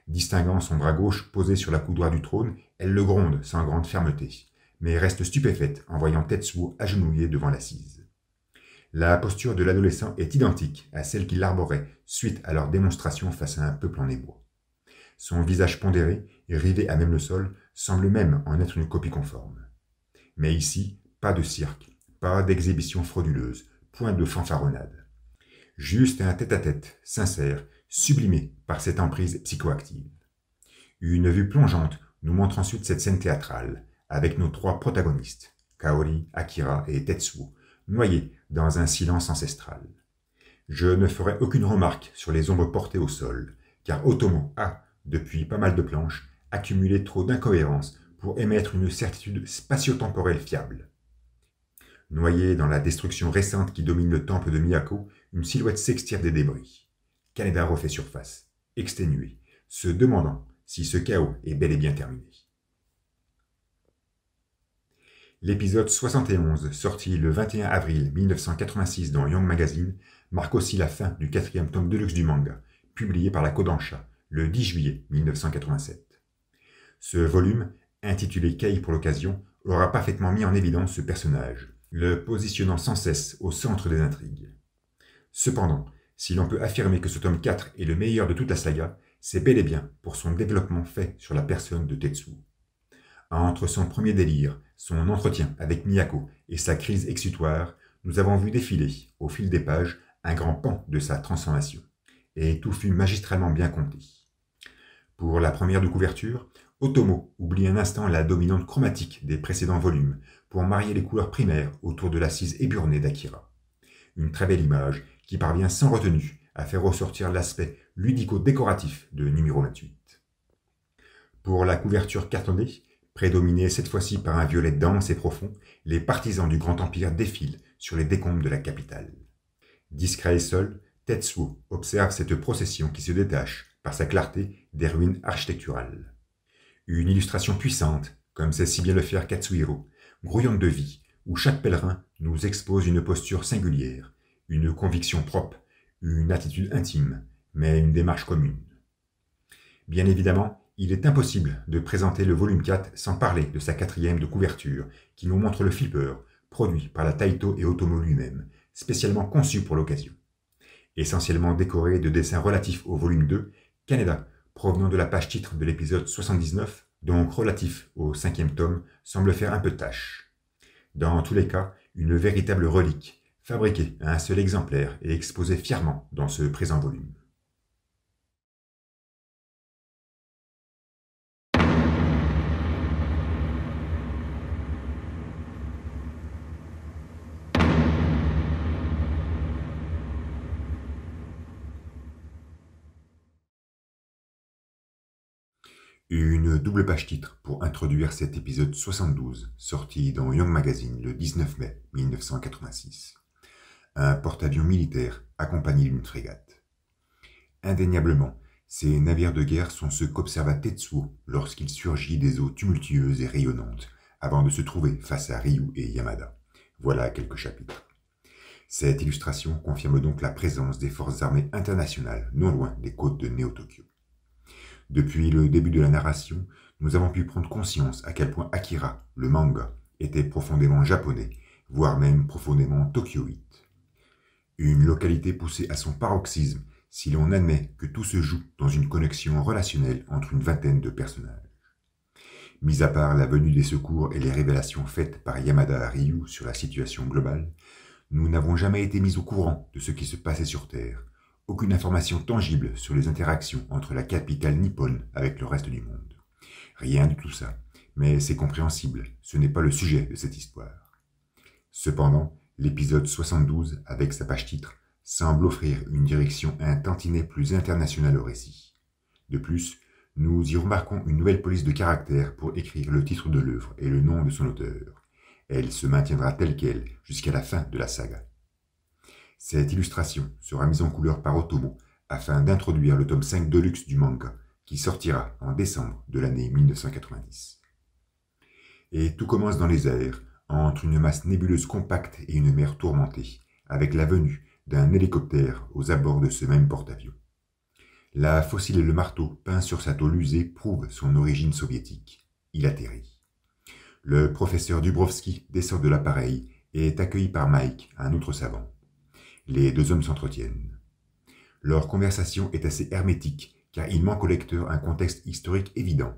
Distinguant son bras gauche posé sur la coudoir du trône, elle le gronde sans grande fermeté, mais reste stupéfaite en voyant Tetsuo agenouillé devant l'assise. La posture de l'adolescent est identique à celle qu'il arborait suite à leur démonstration face à un peuple en émoi. Son visage pondéré et rivé à même le sol semble même en être une copie conforme. Mais ici, pas de cirque, pas d'exhibition frauduleuse, point de fanfaronnade. Juste un tête-à-tête, sincère, sublimé par cette emprise psychoactive. Une vue plongeante nous montre ensuite cette scène théâtrale, avec nos trois protagonistes, Kaori, Akira et Tetsuo, noyés dans un silence ancestral. Je ne ferai aucune remarque sur les ombres portées au sol, car Otomo a, depuis pas mal de planches, accumulé trop d'incohérences pour émettre une certitude spatio-temporelle fiable. Noyé dans la destruction récente qui domine le temple de Miyako, une silhouette s'extire des débris. Kaneda refait surface, exténué, se demandant si ce chaos est bel et bien terminé. L'épisode 71, sorti le 21 avril 1986 dans Young Magazine, marque aussi la fin du 4e tome de luxe du manga, publié par la Kodansha le 10 juillet 1987. Ce volume, intitulé Kei pour l'occasion, aura parfaitement mis en évidence ce personnage, le positionnant sans cesse au centre des intrigues. Cependant, si l'on peut affirmer que ce tome 4 est le meilleur de toute la saga, c'est bel et bien pour son développement fait sur la personne de Tetsuo. Entre son premier délire, son entretien avec Miyako et sa crise exutoire, nous avons vu défiler, au fil des pages, un grand pan de sa transformation. Et tout fut magistralement bien compté. Pour la première de couverture, Otomo oublie un instant la dominante chromatique des précédents volumes pour marier les couleurs primaires autour de l'assise éburnée d'Akira. Une très belle image qui parvient sans retenue à faire ressortir l'aspect ludico-décoratif de numéro 28. Pour la couverture cartonnée, prédominée cette fois-ci par un violet dense et profond, les partisans du Grand Empire défilent sur les décombres de la capitale. Discret et seul, Tetsuo observe cette procession qui se détache, par sa clarté, des ruines architecturales. Une illustration puissante, comme sait si bien le faire Katsuhiro, grouillante de vie, où chaque pèlerin nous expose une posture singulière, une conviction propre, une attitude intime, mais une démarche commune. Bien évidemment, il est impossible de présenter le volume 4 sans parler de sa 4e de couverture, qui nous montre le flipper, produit par la Taito et Otomo lui-même, spécialement conçu pour l'occasion. Essentiellement décoré de dessins relatifs au volume 2, Kaneda, provenant de la page titre de l'épisode 79, donc relatif au 5e tome, semble faire un peu tâche. Dans tous les cas, une véritable relique, fabriquée à un seul exemplaire et exposée fièrement dans ce présent volume. Une double page titre pour introduire cet épisode 72, sorti dans Young Magazine le 19 mai 1986. Un porte-avions militaire accompagné d'une frégate. Indéniablement, ces navires de guerre sont ceux qu'observa Tetsuo lorsqu'il surgit des eaux tumultueuses et rayonnantes, avant de se trouver face à Ryu et Yamada. Voilà quelques chapitres. Cette illustration confirme donc la présence des forces armées internationales non loin des côtes de Neo-Tokyo. Depuis le début de la narration, nous avons pu prendre conscience à quel point Akira, le manga, était profondément japonais, voire même profondément tokyoïte. Une localité poussée à son paroxysme si l'on admet que tout se joue dans une connexion relationnelle entre une vingtaine de personnages. Mis à part la venue des secours et les révélations faites par Yamada à Ryu sur la situation globale, nous n'avons jamais été mis au courant de ce qui se passait sur Terre. Aucune information tangible sur les interactions entre la capitale nippone avec le reste du monde. Rien de tout ça, mais c'est compréhensible, ce n'est pas le sujet de cette histoire. Cependant, l'épisode 72, avec sa page titre, semble offrir une direction un tantinet plus internationale au récit. De plus, nous y remarquons une nouvelle police de caractère pour écrire le titre de l'œuvre et le nom de son auteur. Elle se maintiendra telle qu'elle jusqu'à la fin de la saga. Cette illustration sera mise en couleur par Otomo afin d'introduire le tome 5 Deluxe du manga, qui sortira en décembre de l'année 1990. Et tout commence dans les airs, entre une masse nébuleuse compacte et une mer tourmentée, avec la venue d'un hélicoptère aux abords de ce même porte-avions. La fossile et le marteau peint sur sa tôle usée prouvent son origine soviétique. Il atterrit. Le professeur Dubrovski descend de l'appareil et est accueilli par Mike, un autre savant. Les deux hommes s'entretiennent. Leur conversation est assez hermétique, car il manque au lecteur un contexte historique évident.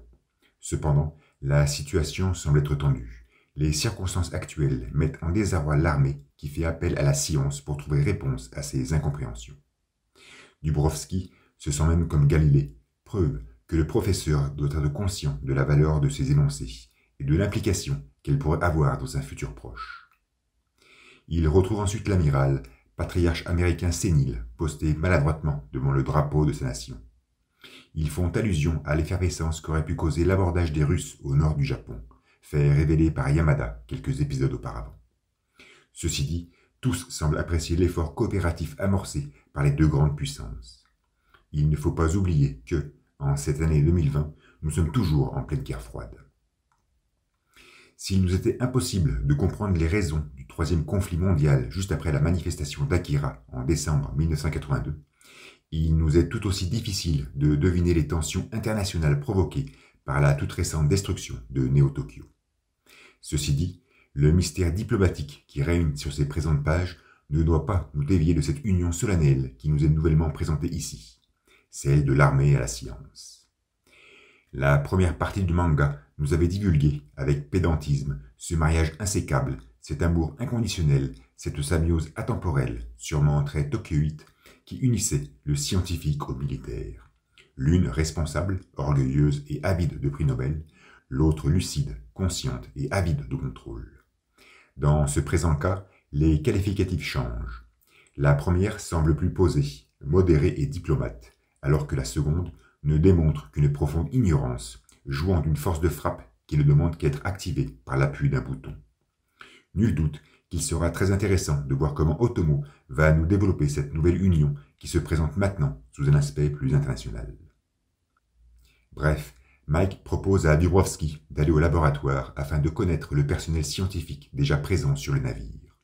Cependant, la situation semble être tendue. Les circonstances actuelles mettent en désarroi l'armée qui fait appel à la science pour trouver réponse à ces incompréhensions. Dubrovski se sent même comme Galilée, preuve que le professeur doit être conscient de la valeur de ses énoncés et de l'implication qu'elle pourrait avoir dans un futur proche. Il retrouve ensuite l'amiral, patriarche américain sénile, posté maladroitement devant le drapeau de sa nation. Ils font allusion à l'effervescence qu'aurait pu causer l'abordage des Russes au nord du Japon, fait révéler par Yamada quelques épisodes auparavant. Ceci dit, tous semblent apprécier l'effort coopératif amorcé par les deux grandes puissances. Il ne faut pas oublier que, en cette année 2020, nous sommes toujours en pleine guerre froide. S'il nous était impossible de comprendre les raisons du troisième conflit mondial juste après la manifestation d'Akira en décembre 1982, il nous est tout aussi difficile de deviner les tensions internationales provoquées par la toute récente destruction de Neo-Tokyo. Ceci dit, le mystère diplomatique qui règne sur ces présentes pages ne doit pas nous dévier de cette union solennelle qui nous est nouvellement présentée ici, celle de l'armée à la science. La première partie du manga nous avait divulgué, avec pédantisme, ce mariage insécable, cet amour inconditionnel, cette symbiose atemporelle, sûrement très tokyoïte, qui unissait le scientifique au militaire. L'une responsable, orgueilleuse et avide de prix Nobel, l'autre lucide, consciente et avide de contrôle. Dans ce présent cas, les qualificatifs changent. La première semble plus posée, modérée et diplomate, alors que la seconde ne démontre qu'une profonde ignorance, jouant d'une force de frappe qui ne demande qu'à être activée par l'appui d'un bouton. Nul doute qu'il sera très intéressant de voir comment Otomo va nous développer cette nouvelle union qui se présente maintenant sous un aspect plus international. Bref, Mike propose à Dubrovski d'aller au laboratoire afin de connaître le personnel scientifique déjà présent sur le navire.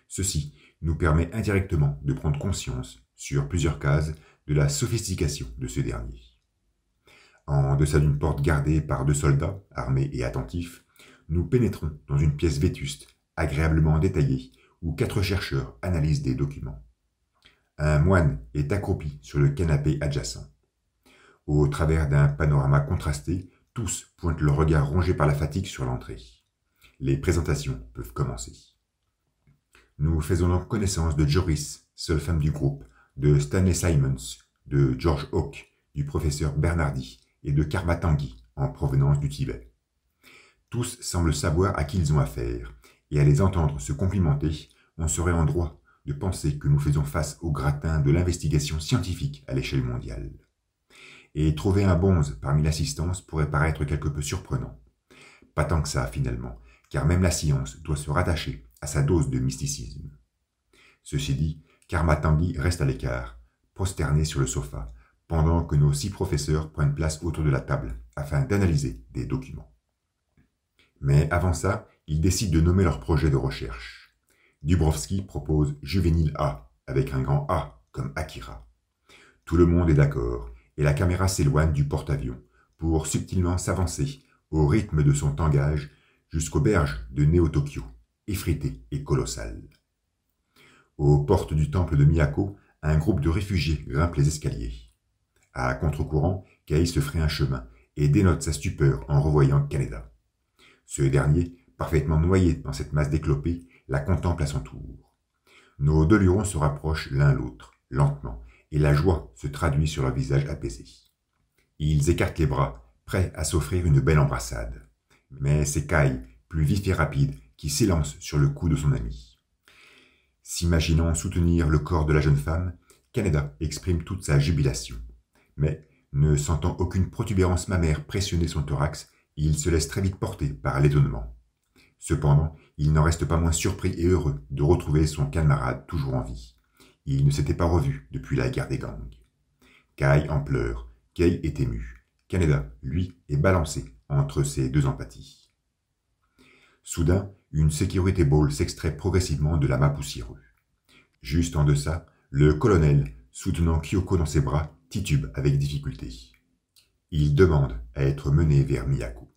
Ceci nous permet indirectement de prendre conscience, sur plusieurs cases, de la sophistication de ce dernier. En deçà d'une porte gardée par deux soldats, armés et attentifs, nous pénétrons dans une pièce vétuste, agréablement détaillé, où 4 chercheurs analysent des documents. Un moine est accroupi sur le canapé adjacent. Au travers d'un panorama contrasté, tous pointent le regard rongé par la fatigue sur l'entrée. Les présentations peuvent commencer. Nous faisons donc connaissance de Joris, seule femme du groupe, de Stanley Simons, de George Hawke, du professeur Bernardi et de Karma Tanguy, en provenance du Tibet. Tous semblent savoir à qui ils ont affaire, et à les entendre se complimenter, on serait en droit de penser que nous faisons face au gratin de l'investigation scientifique à l'échelle mondiale. Et trouver un bonze parmi l'assistance pourrait paraître quelque peu surprenant. Pas tant que ça, finalement, car même la science doit se rattacher à sa dose de mysticisme. Ceci dit, Karma Tanguy reste à l'écart, prosterné sur le sofa, pendant que nos 6 professeurs prennent place autour de la table afin d'analyser des documents. Mais avant ça, ils décident de nommer leur projet de recherche. Dubrovsky propose Juvénile A, avec un grand A, comme Akira. Tout le monde est d'accord, et la caméra s'éloigne du porte-avions pour subtilement s'avancer au rythme de son tangage jusqu'aux berges de Néo-Tokyo, effritées et colossales. Aux portes du temple de Miyako, un groupe de réfugiés grimpe les escaliers. À contre-courant, Kei se ferait un chemin et dénote sa stupeur en revoyant Kaneda. Ce dernier, parfaitement noyé dans cette masse d'éclopés, la contemple à son tour. Nos 2 lurons se rapprochent l'un l'autre, lentement, et la joie se traduit sur leur visage apaisé. Ils écartent les bras, prêts à s'offrir une belle embrassade. Mais c'est Kai, plus vif et rapide, qui s'élance sur le cou de son ami. S'imaginant soutenir le corps de la jeune femme, Kaneda exprime toute sa jubilation. Mais, ne sentant aucune protubérance mammaire pressionner son thorax, il se laisse très vite porter par l'étonnement. Cependant, il n'en reste pas moins surpris et heureux de retrouver son camarade toujours en vie. Il ne s'était pas revu depuis la guerre des gangs. Kai en pleure, Kei est ému. Kaneda, lui, est balancé entre ces 2 empathies. Soudain, une security ball s'extrait progressivement de l'amas poussiéreux. Juste en deçà, le colonel, soutenant Kyoko dans ses bras, titube avec difficulté. Il demande à être mené vers Miyako.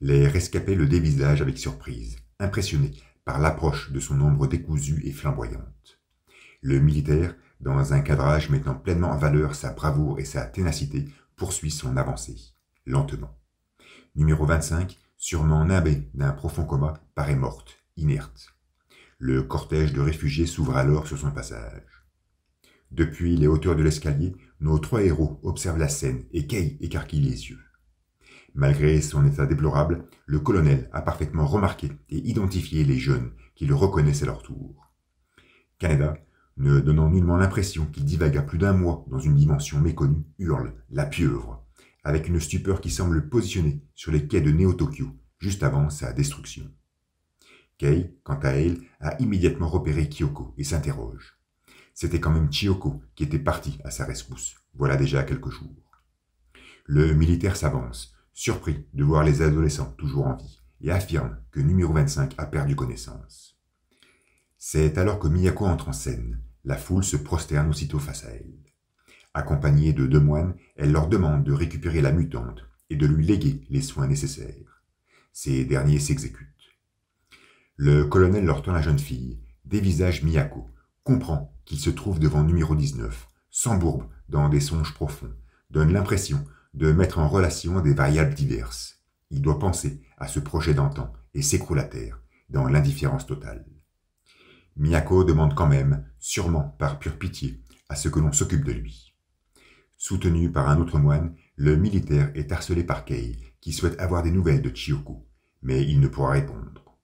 Les rescapés le dévisagent avec surprise, impressionnés par l'approche de son ombre décousue et flamboyante. Le militaire, dans un cadrage mettant pleinement en valeur sa bravoure et sa ténacité, poursuit son avancée, lentement. Numéro 25, sûrement nimbée d'un profond coma, paraît morte, inerte. Le cortège de réfugiés s'ouvre alors sur son passage. Depuis les hauteurs de l'escalier, nos 3 héros observent la scène et Kei écarquille les yeux. Malgré son état déplorable, le colonel a parfaitement remarqué et identifié les jeunes qui le reconnaissent à leur tour. Kaneda, ne donnant nullement l'impression qu'il divagua plus d'1 mois dans une dimension méconnue, hurle « la pieuvre !» avec une stupeur qui semble le positionner sur les quais de Néo-Tokyo, juste avant sa destruction. Kei, quant à elle, a immédiatement repéré Kyoko et s'interroge. C'était quand même Chiyoko qui était partie à sa rescousse, voilà déjà quelques jours. Le militaire s'avance, surpris de voir les adolescents toujours en vie, et affirme que numéro 25 a perdu connaissance. C'est alors que Miyako entre en scène. La foule se prosterne aussitôt face à elle. Accompagnée de 2 moines, elle leur demande de récupérer la mutante et de lui léguer les soins nécessaires. Ces derniers s'exécutent. Le colonel leur tend la jeune fille, dévisage Miyako, comprend qu'il se trouve devant numéro 19, s'embourbe dans des songes profonds, donne l'impression de mettre en relation des variables diverses. Il doit penser à ce projet d'antan et s'écroule à terre, dans l'indifférence totale. Miyako demande quand même, sûrement par pure pitié, à ce que l'on s'occupe de lui. Soutenu par un autre moine, le militaire est harcelé par Kei, qui souhaite avoir des nouvelles de Chiyoko, mais il ne pourra répondre.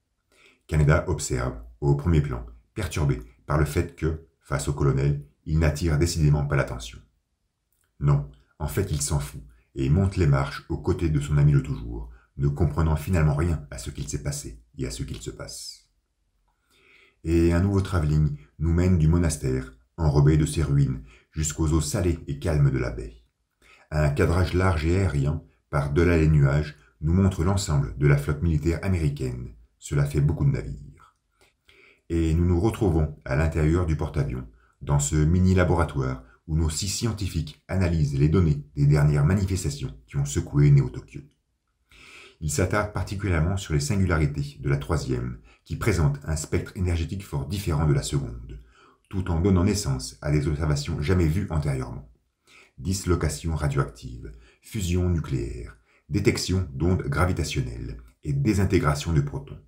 Kaneda observe, au premier plan, perturbé par le fait que, face au colonel, il n'attire décidément pas l'attention. Non, en fait il s'en fout, et monte les marches aux côtés de son ami le toujours, ne comprenant finalement rien à ce qu'il s'est passé et à ce qu'il se passe. Et un nouveau travelling nous mène du monastère, enrobé de ses ruines, jusqu'aux eaux salées et calmes de la baie. Un cadrage large et aérien, par-delà les nuages, nous montre l'ensemble de la flotte militaire américaine. Cela fait beaucoup de navires. Et nous nous retrouvons à l'intérieur du porte-avions, dans ce mini-laboratoire où nos 6 scientifiques analysent les données des dernières manifestations qui ont secoué Néo-Tokyo. Ils s'attardent particulièrement sur les singularités de la 3e, qui présente un spectre énergétique fort différent de la seconde, tout en donnant naissance à des observations jamais vues antérieurement. Dislocation radioactive, fusion nucléaire, détection d'ondes gravitationnelles et désintégration de protons.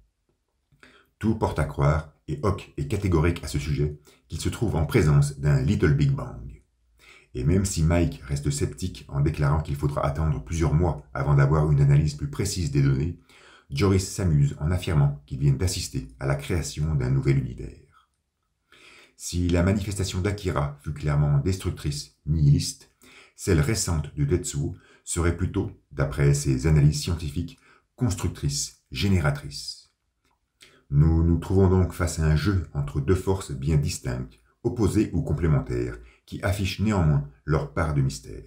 Tout porte à croire, et Hawke est catégorique à ce sujet, qu'il se trouve en présence d'un Little Big Bang. Et même si Mike reste sceptique en déclarant qu'il faudra attendre plusieurs mois avant d'avoir une analyse plus précise des données, Joris s'amuse en affirmant qu'ils viennent d'assister à la création d'un nouvel univers. Si la manifestation d'Akira fut clairement destructrice, nihiliste, celle récente de Tetsuo serait plutôt, d'après ses analyses scientifiques, constructrice, génératrice. Nous nous trouvons donc face à un jeu entre deux forces bien distinctes, opposées ou complémentaires, qui affichent néanmoins leur part de mystère.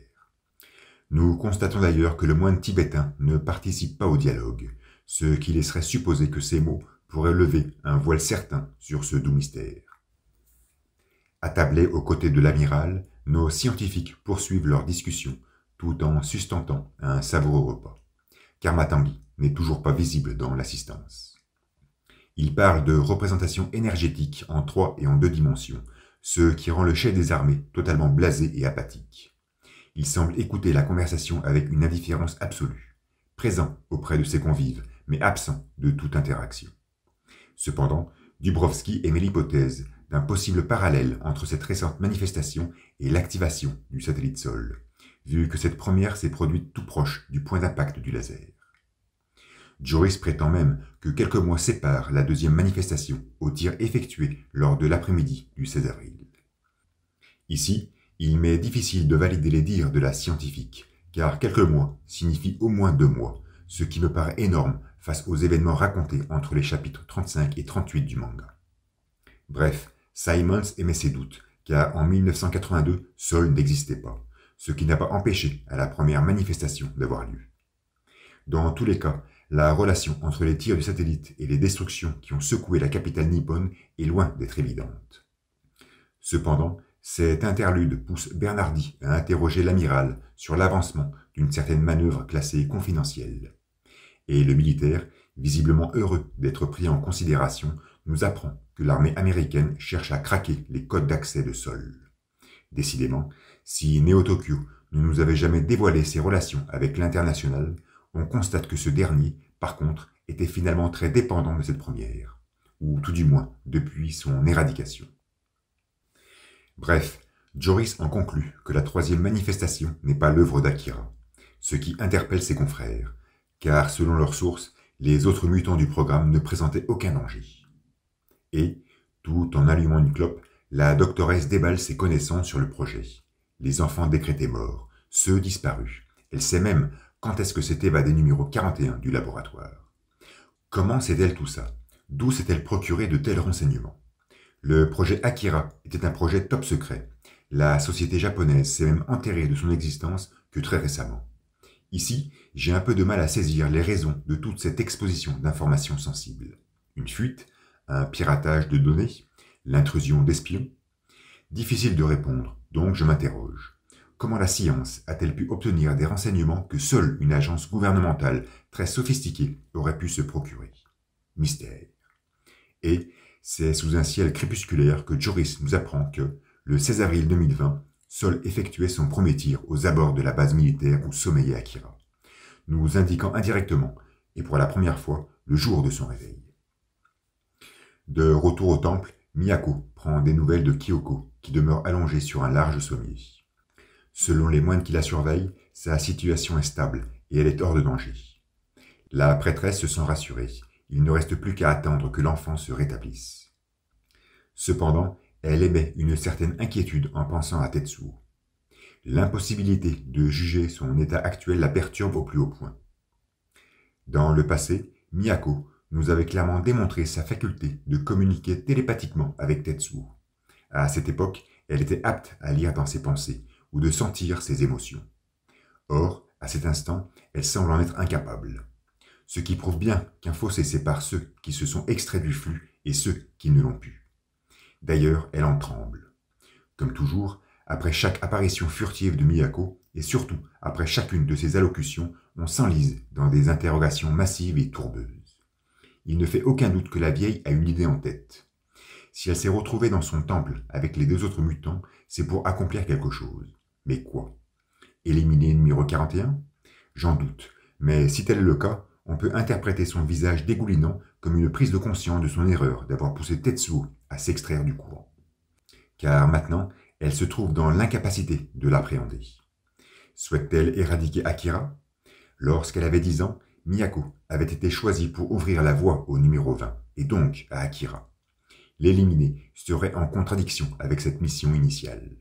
Nous constatons d'ailleurs que le moine tibétain ne participe pas au dialogue, ce qui laisserait supposer que ces mots pourraient lever un voile certain sur ce doux mystère. Attablés aux côtés de l'amiral, nos scientifiques poursuivent leur discussion, tout en sustentant un savoureux repas. Karmatangi n'est toujours pas visible dans l'assistance. Il parle de représentation énergétique en 3 et en 2 dimensions, ce qui rend le chef des armées totalement blasé et apathique. Il semble écouter la conversation avec une indifférence absolue, présent auprès de ses convives, mais absent de toute interaction. Cependant, Dubrovsky émet l'hypothèse d'un possible parallèle entre cette récente manifestation et l'activation du satellite Sol, vu que cette première s'est produite tout proche du point d'impact du laser. Joris prétend même que quelques mois séparent la deuxième manifestation au tir effectué lors de l'après-midi du 16 avril. Ici, il m'est difficile de valider les dires de la scientifique, car quelques mois signifient au moins 2 mois, ce qui me paraît énorme face aux événements racontés entre les chapitres 35 et 38 du manga. Bref, Simons émet ses doutes, car en 1982, Sol n'existait pas, ce qui n'a pas empêché à la première manifestation d'avoir lieu. Dans tous les cas, la relation entre les tirs du satellite et les destructions qui ont secoué la capitale nippone est loin d'être évidente. Cependant, cet interlude pousse Bernardi à interroger l'amiral sur l'avancement d'une certaine manœuvre classée confidentielle. Et le militaire, visiblement heureux d'être pris en considération, nous apprend que l'armée américaine cherche à craquer les codes d'accès de Sol. Décidément, si Neo Tokyo ne nous avait jamais dévoilé ses relations avec l'international, on constate que ce dernier, par contre, était finalement très dépendant de cette première, ou tout du moins depuis son éradication. Bref, Joris en conclut que la troisième manifestation n'est pas l'œuvre d'Akira, ce qui interpelle ses confrères, car selon leurs sources, les autres mutants du programme ne présentaient aucun danger. Et, tout en allumant une clope, la doctoresse déballe ses connaissances sur le projet. Les enfants décrétés morts, ceux disparus. Elle sait même quand est-ce que s'est évadé numéro 41 du laboratoire. Comment sait-elle tout ça? D'où s'est-elle procuré de tels renseignements? Le projet Akira était un projet top secret. La société japonaise s'est même enterrée de son existence que très récemment. Ici, j'ai un peu de mal à saisir les raisons de toute cette exposition d'informations sensibles. Une fuite? Un piratage de données? L'intrusion d'espions? Difficile de répondre, donc je m'interroge. Comment la science a-t-elle pu obtenir des renseignements que seule une agence gouvernementale très sophistiquée aurait pu se procurer? Mystère. Et c'est sous un ciel crépusculaire que Joris nous apprend que, le 16 avril 2020, Sol effectuait son premier tir aux abords de la base militaire où sommeillait Akira, nous indiquant indirectement, et pour la première fois, le jour de son réveil. De retour au temple, Miyako prend des nouvelles de Kyoko, qui demeure allongée sur un large sommier. Selon les moines qui la surveillent, sa situation est stable et elle est hors de danger. La prêtresse se sent rassurée. Il ne reste plus qu'à attendre que l'enfant se rétablisse. Cependant, elle émet une certaine inquiétude en pensant à Tetsuo. L'impossibilité de juger son état actuel la perturbe au plus haut point. Dans le passé, Miyako nous avait clairement démontré sa faculté de communiquer télépathiquement avec Tetsuo. À cette époque, elle était apte à lire dans ses pensées ou de sentir ses émotions. Or, à cet instant, elle semble en être incapable. Ce qui prouve bien qu'un fossé sépare ceux qui se sont extraits du flux et ceux qui ne l'ont pu. D'ailleurs, elle en tremble. Comme toujours, après chaque apparition furtive de Miyako, et surtout après chacune de ses allocutions, on s'enlise dans des interrogations massives et tourbeuses. il ne fait aucun doute que la vieille a une idée en tête. Si elle s'est retrouvée dans son temple avec les 2 autres mutants, c'est pour accomplir quelque chose. Mais quoi? Éliminer numéro 41? J'en doute, mais si tel est le cas, on peut interpréter son visage dégoulinant comme une prise de conscience de son erreur d'avoir poussé Tetsuo à s'extraire du courant. Car maintenant, elle se trouve dans l'incapacité de l'appréhender. Souhaite-t-elle éradiquer Akira? Lorsqu'elle avait 10 ans, Miyako avait été choisie pour ouvrir la voie au numéro 20, et donc à Akira. L'éliminer serait en contradiction avec cette mission initiale.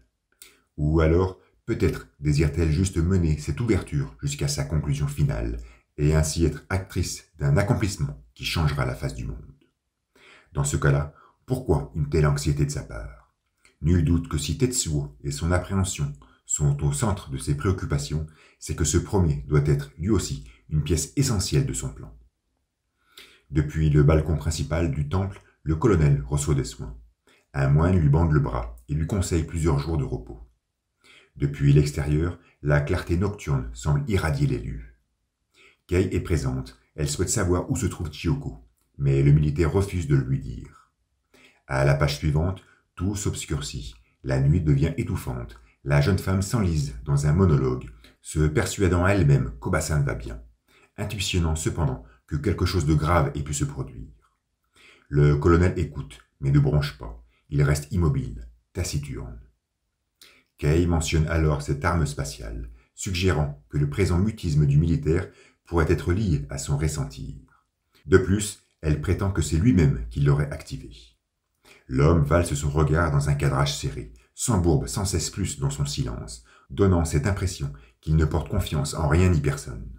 Ou alors, peut-être désire-t-elle juste mener cette ouverture jusqu'à sa conclusion finale, et ainsi être actrice d'un accomplissement qui changera la face du monde. Dans ce cas-là, pourquoi une telle anxiété de sa part? Nul doute que si Tetsuo et son appréhension sont au centre de ses préoccupations, c'est que ce premier doit être, lui aussi, une pièce essentielle de son plan. Depuis le balcon principal du temple, le colonel reçoit des soins. Un moine lui bande le bras et lui conseille plusieurs jours de repos. Depuis l'extérieur, la clarté nocturne semble irradier les lieux. Kei est présente, elle souhaite savoir où se trouve Chiyoko, mais le militaire refuse de le lui dire. À la page suivante, tout s'obscurcit, la nuit devient étouffante, la jeune femme s'enlise dans un monologue, se persuadant à elle-même qu'Obasan va bien, intuitionnant cependant que quelque chose de grave ait pu se produire. Le colonel écoute, mais ne bronche pas, il reste immobile, taciturne. Kei mentionne alors cette arme spatiale, suggérant que le présent mutisme du militaire pourrait être lié à son ressentir. De plus, elle prétend que c'est lui-même qui l'aurait activé. L'homme valse son regard dans un cadrage serré, s'embourbe sans cesse plus dans son silence, donnant cette impression qu'il ne porte confiance en rien ni personne.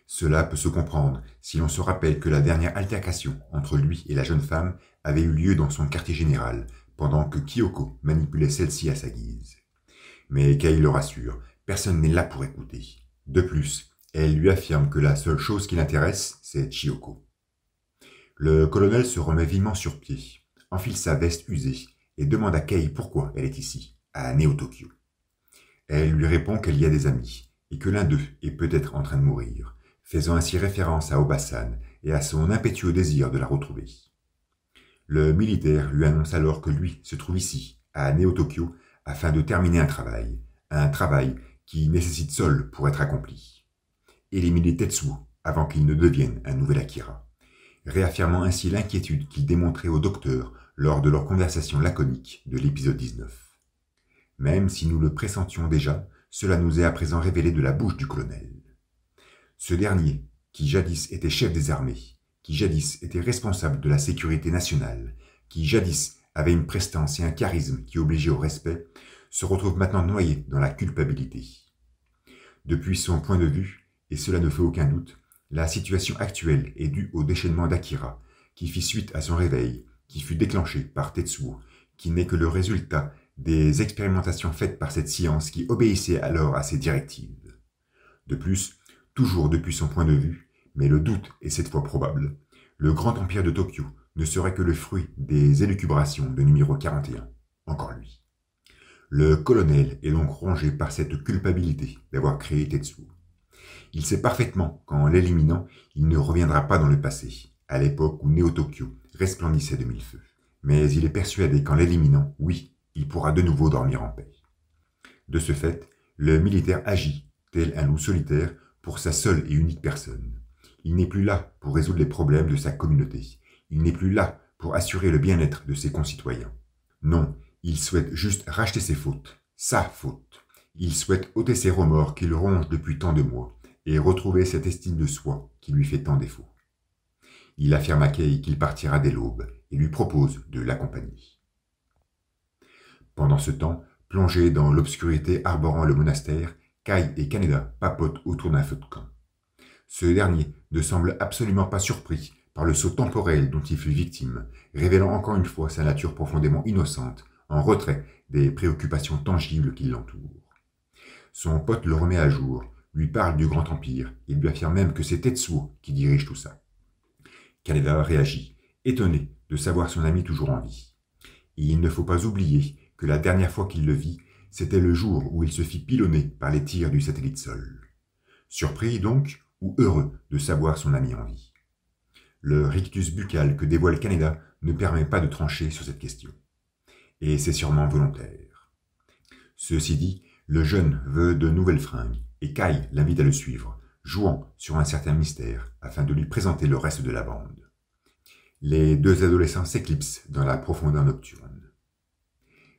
Cela peut se comprendre si l'on se rappelle que la dernière altercation entre lui et la jeune femme avait eu lieu dans son quartier général, pendant que Kyoko manipulait celle-ci à sa guise. Mais Kei le rassure, personne n'est là pour écouter. De plus, elle lui affirme que la seule chose qui l'intéresse, c'est Chiyoko. Le colonel se remet vivement sur pied, enfile sa veste usée et demande à Kei pourquoi elle est ici, à Neo-Tokyo. Elle lui répond qu'elle y a des amis et que l'un d'eux est peut-être en train de mourir, faisant ainsi référence à Obasan et à son impétueux désir de la retrouver. Le militaire lui annonce alors que lui se trouve ici, à Neo-Tokyo, afin de terminer un travail qui nécessite seul pour être accompli. Éliminer Tetsuo avant qu'il ne devienne un nouvel Akira, réaffirmant ainsi l'inquiétude qu'il démontrait au docteur lors de leur conversation laconique de l'épisode 19. Même si nous le pressentions déjà, cela nous est à présent révélé de la bouche du colonel. Ce dernier, qui jadis était chef des armées, qui jadis était responsable de la sécurité nationale, qui jadis avait une prestance et un charisme qui obligeaient au respect, se retrouve maintenant noyé dans la culpabilité. Depuis son point de vue, et cela ne fait aucun doute, la situation actuelle est due au déchaînement d'Akira, qui fit suite à son réveil, qui fut déclenché par Tetsuo, qui n'est que le résultat des expérimentations faites par cette science qui obéissait alors à ses directives. De plus, toujours depuis son point de vue, mais le doute est cette fois probable, le grand empire de Tokyo ne serait que le fruit des élucubrations de numéro 41, encore lui. Le colonel est donc rongé par cette culpabilité d'avoir créé Tetsuo. Il sait parfaitement qu'en l'éliminant, il ne reviendra pas dans le passé, à l'époque où Neo-Tokyo resplendissait de mille feux. Mais il est persuadé qu'en l'éliminant, oui, il pourra de nouveau dormir en paix. De ce fait, le militaire agit, tel un loup solitaire, pour sa seule et unique personne. Il n'est plus là pour résoudre les problèmes de sa communauté. Il n'est plus là pour assurer le bien-être de ses concitoyens. Non, il souhaite juste racheter ses fautes, sa faute. Il souhaite ôter ses remords qui le rongent depuis tant de mois et retrouver cette estime de soi qui lui fait tant défaut. Il affirme à Kei qu'il partira dès l'aube et lui propose de l'accompagner. Pendant ce temps, plongés dans l'obscurité arborant le monastère, Kai et Kaneda papotent autour d'un feu de camp. Ce dernier ne semble absolument pas surpris par le saut temporel dont il fut victime, révélant encore une fois sa nature profondément innocente, en retrait des préoccupations tangibles qui l'entourent. Son pote le remet à jour, lui parle du Grand Empire et lui affirme même que c'est Tetsuo qui dirige tout ça. Kaneda réagit, étonné de savoir son ami toujours en vie. Et il ne faut pas oublier que la dernière fois qu'il le vit, c'était le jour où il se fit pilonner par les tirs du satellite Sol. Surpris donc, ou heureux de savoir son ami en vie. Le rictus buccal que dévoile Kaneda ne permet pas de trancher sur cette question. Et c'est sûrement volontaire. Ceci dit, le jeune veut de nouvelles fringues, et Kai l'invite à le suivre, jouant sur un certain mystère afin de lui présenter le reste de la bande. Les deux adolescents s'éclipsent dans la profondeur nocturne.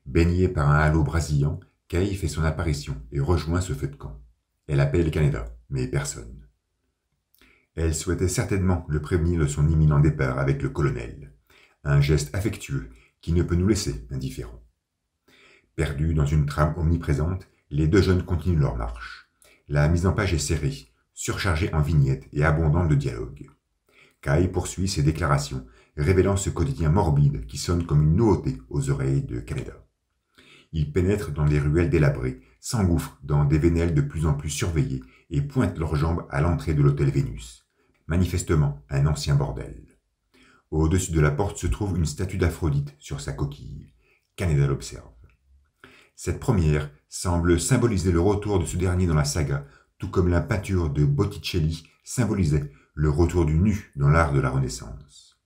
Baigné par un halo brasillant, Kai fait son apparition et rejoint ce feu de camp. Elle appelle Kaneda, mais personne. Elle souhaitait certainement le prévenir de son imminent départ avec le colonel, un geste affectueux qui ne peut nous laisser indifférents. Perdus dans une trame omniprésente, les deux jeunes continuent leur marche. La mise en page est serrée, surchargée en vignettes et abondante de dialogues. Kai poursuit ses déclarations, révélant ce quotidien morbide qui sonne comme une nouveauté aux oreilles de Kaneda. Ils pénètrent dans des ruelles délabrées, s'engouffrent dans des vénelles de plus en plus surveillées et pointent leurs jambes à l'entrée de l'hôtel Vénus, manifestement un ancien bordel. Au-dessus de la porte se trouve une statue d'Aphrodite sur sa coquille. Kaneda l'observe. Cette première semble symboliser le retour de ce dernier dans la saga, tout comme la peinture de Botticelli symbolisait le retour du nu dans l'art de la Renaissance.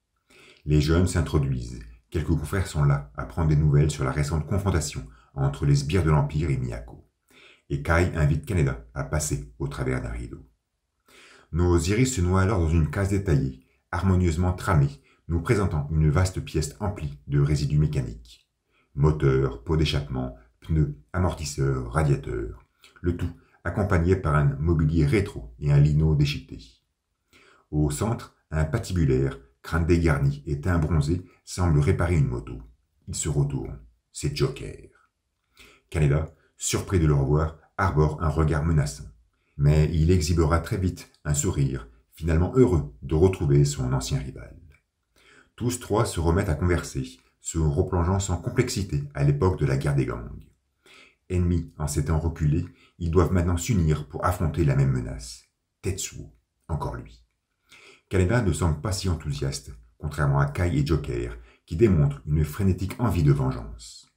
Les jeunes s'introduisent. Quelques confrères sont là à prendre des nouvelles sur la récente confrontation entre les sbires de l'Empire et Miyako. Et Kai invite Kaneda à passer au travers d'un rideau. Nos iris se noient alors dans une case détaillée, harmonieusement tramée, nous présentant une vaste pièce emplie de résidus mécaniques. Moteurs, pots d'échappement, pneus, amortisseurs, radiateurs, le tout accompagné par un mobilier rétro et un lino déchiqueté. Au centre, un patibulaire, crâne dégarni et teint bronzé, semble réparer une moto. Il se retourne. C'est Joker. Kaneda, surpris de le revoir, arbore un regard menaçant. Mais il exhibera très vite un sourire, finalement heureux de retrouver son ancien rival. Tous trois se remettent à converser, se replongeant sans complexité à l'époque de la guerre des gangs. Ennemis en s'étant reculés, ils doivent maintenant s'unir pour affronter la même menace. Tetsuo, encore lui. Kaneda ne semble pas si enthousiaste, contrairement à Kai et Joker, qui démontrent une frénétique envie de vengeance.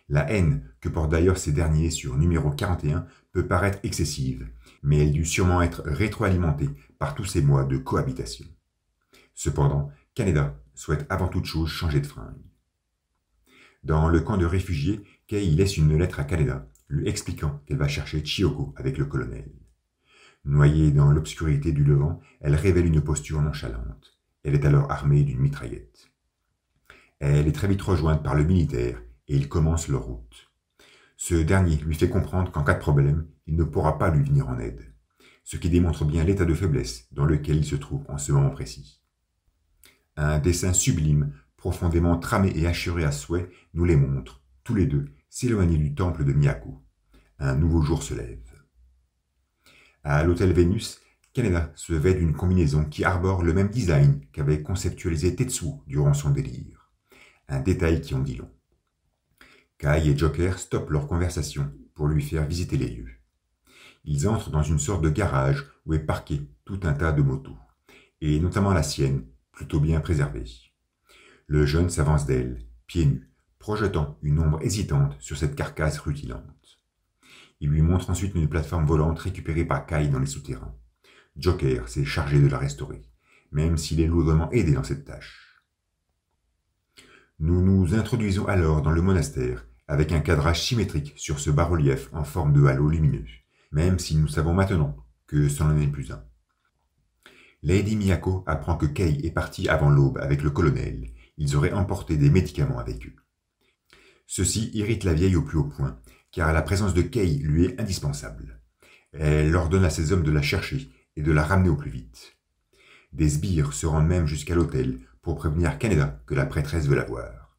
La haine que portent d'ailleurs ces derniers sur numéro 41 peut paraître excessive, mais elle dut sûrement être rétroalimentée par tous ces mois de cohabitation. Cependant, Kaneda souhaite avant toute chose changer de fringue. Dans le camp de réfugiés, Kei laisse une lettre à Kaneda, lui expliquant qu'elle va chercher Chiyoko avec le colonel. Noyée dans l'obscurité du levant, elle révèle une posture nonchalante. Elle est alors armée d'une mitraillette. Elle est très vite rejointe par le militaire et ils commencent leur route. Ce dernier lui fait comprendre qu'en cas de problème, il ne pourra pas lui venir en aide, ce qui démontre bien l'état de faiblesse dans lequel il se trouve en ce moment précis. Un dessin sublime, profondément tramé et assuré à souhait, nous les montre, tous les deux, s'éloigner du temple de Miyako. Un nouveau jour se lève. À l'hôtel Vénus, Kaneda se vêt d'une combinaison qui arbore le même design qu'avait conceptualisé Tetsuo durant son délire. Un détail qui en dit long. Kai et Joker stoppent leur conversation pour lui faire visiter les lieux. Ils entrent dans une sorte de garage où est parqué tout un tas de motos, et notamment la sienne, plutôt bien préservée. Le jeune s'avance d'elle, pieds nus, projetant une ombre hésitante sur cette carcasse rutilante. Il lui montre ensuite une plateforme volante récupérée par Kai dans les souterrains. Joker s'est chargé de la restaurer, même s'il est lourdement aidé dans cette tâche. Nous nous introduisons alors dans le monastère, avec un cadrage symétrique sur ce bas-relief en forme de halo lumineux, même si nous savons maintenant que ce n'en est plus un. Lady Miyako apprend que Kei est parti avant l'aube avec le colonel. Ils auraient emporté des médicaments avec eux. Ceci irrite la vieille au plus haut point, car la présence de Kei lui est indispensable. Elle ordonne à ses hommes de la chercher et de la ramener au plus vite. Des sbires se rendent même jusqu'à l'hôtel pour prévenir Kaneda que la prêtresse veut la voir.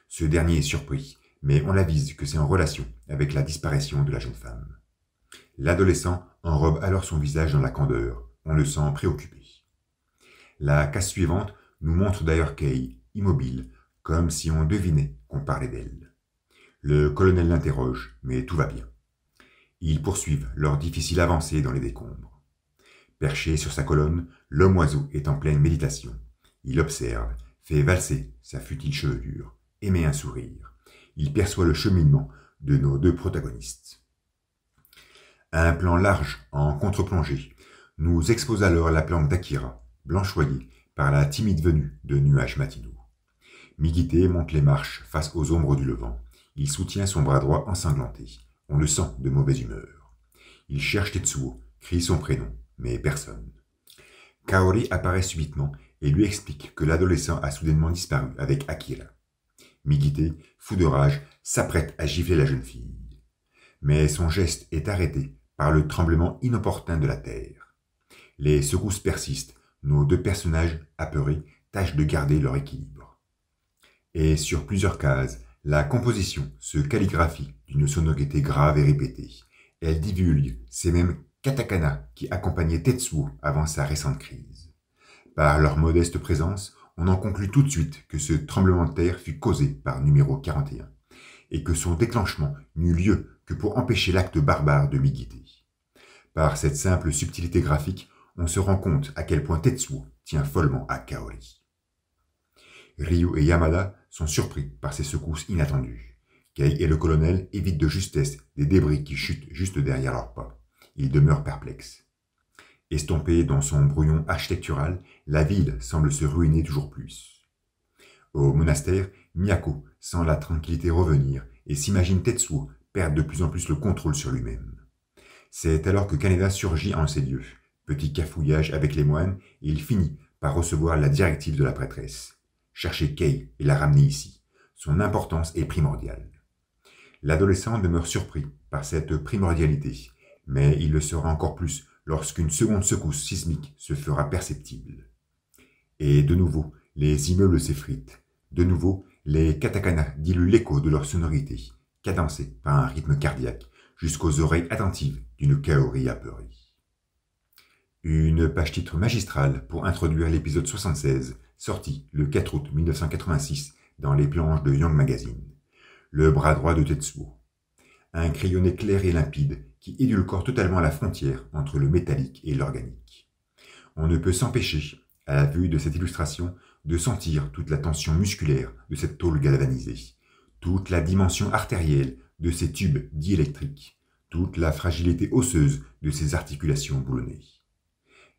Ce dernier est surpris, mais on l'avise que c'est en relation avec la disparition de la jeune femme. L'adolescent enrobe alors son visage dans la candeur, on le sent préoccupé. La case suivante nous montre d'ailleurs Kei, immobile, comme si on devinait qu'on parlait d'elle. Le colonel l'interroge, mais tout va bien. Ils poursuivent leur difficile avancée dans les décombres. Perché sur sa colonne, l'homme-oiseau est en pleine méditation. Il observe, fait valser sa futile chevelure, émet un sourire. Il perçoit le cheminement de nos deux protagonistes. Un plan large en contre-plongée nous expose alors la planque d'Akira, blanchoyée, par la timide venue de nuages matinaux. Migité monte les marches face aux ombres du levant. Il soutient son bras droit ensanglanté. On le sent de mauvaise humeur. Il cherche Tetsuo, crie son prénom, mais personne. Kaori apparaît subitement et lui explique que l'adolescent a soudainement disparu avec Akira. Migité, fou de rage, s'apprête à gifler la jeune fille. Mais son geste est arrêté par le tremblement inopportun de la terre. Les secousses persistent, nos deux personnages, apeurés, tâchent de garder leur équilibre. Et sur plusieurs cases, la composition se calligraphie d'une sonorité grave et répétée. Elle divulgue ces mêmes katakana qui accompagnaient Tetsuo avant sa récente crise. Par leur modeste présence, on en conclut tout de suite que ce tremblement de terre fut causé par numéro 41, et que son déclenchement n'eut lieu que pour empêcher l'acte barbare de Migité. Par cette simple subtilité graphique, on se rend compte à quel point Tetsuo tient follement à Kaori. Ryu et Yamada sont surpris par ces secousses inattendues. Kei et le colonel évitent de justesse des débris qui chutent juste derrière leurs pas. Ils demeurent perplexes. Estompée dans son brouillon architectural, la ville semble se ruiner toujours plus. Au monastère, Miyako sent la tranquillité revenir et s'imagine Tetsuo perdre de plus en plus le contrôle sur lui-même. C'est alors que Kaneda surgit en ces lieux. Petit cafouillage avec les moines, et il finit par recevoir la directive de la prêtresse. Chercher Kei et la ramener ici. Son importance est primordiale. L'adolescent demeure surpris par cette primordialité, mais il le sera encore plus lorsqu'une seconde secousse sismique se fera perceptible. Et de nouveau, les immeubles s'effritent. De nouveau, les katakana diluent l'écho de leur sonorité, cadencée par un rythme cardiaque, jusqu'aux oreilles attentives d'une Kaori apeurée. Une page-titre magistrale pour introduire l'épisode 76, sorti le 4 août 1986 dans les planches de Young Magazine. Le bras droit de Tetsuo. Un crayonné clair et limpide qui édulcore totalement la frontière entre le métallique et l'organique. On ne peut s'empêcher, à la vue de cette illustration, de sentir toute la tension musculaire de cette tôle galvanisée, toute la dimension artérielle de ces tubes diélectriques, toute la fragilité osseuse de ces articulations boulonnées.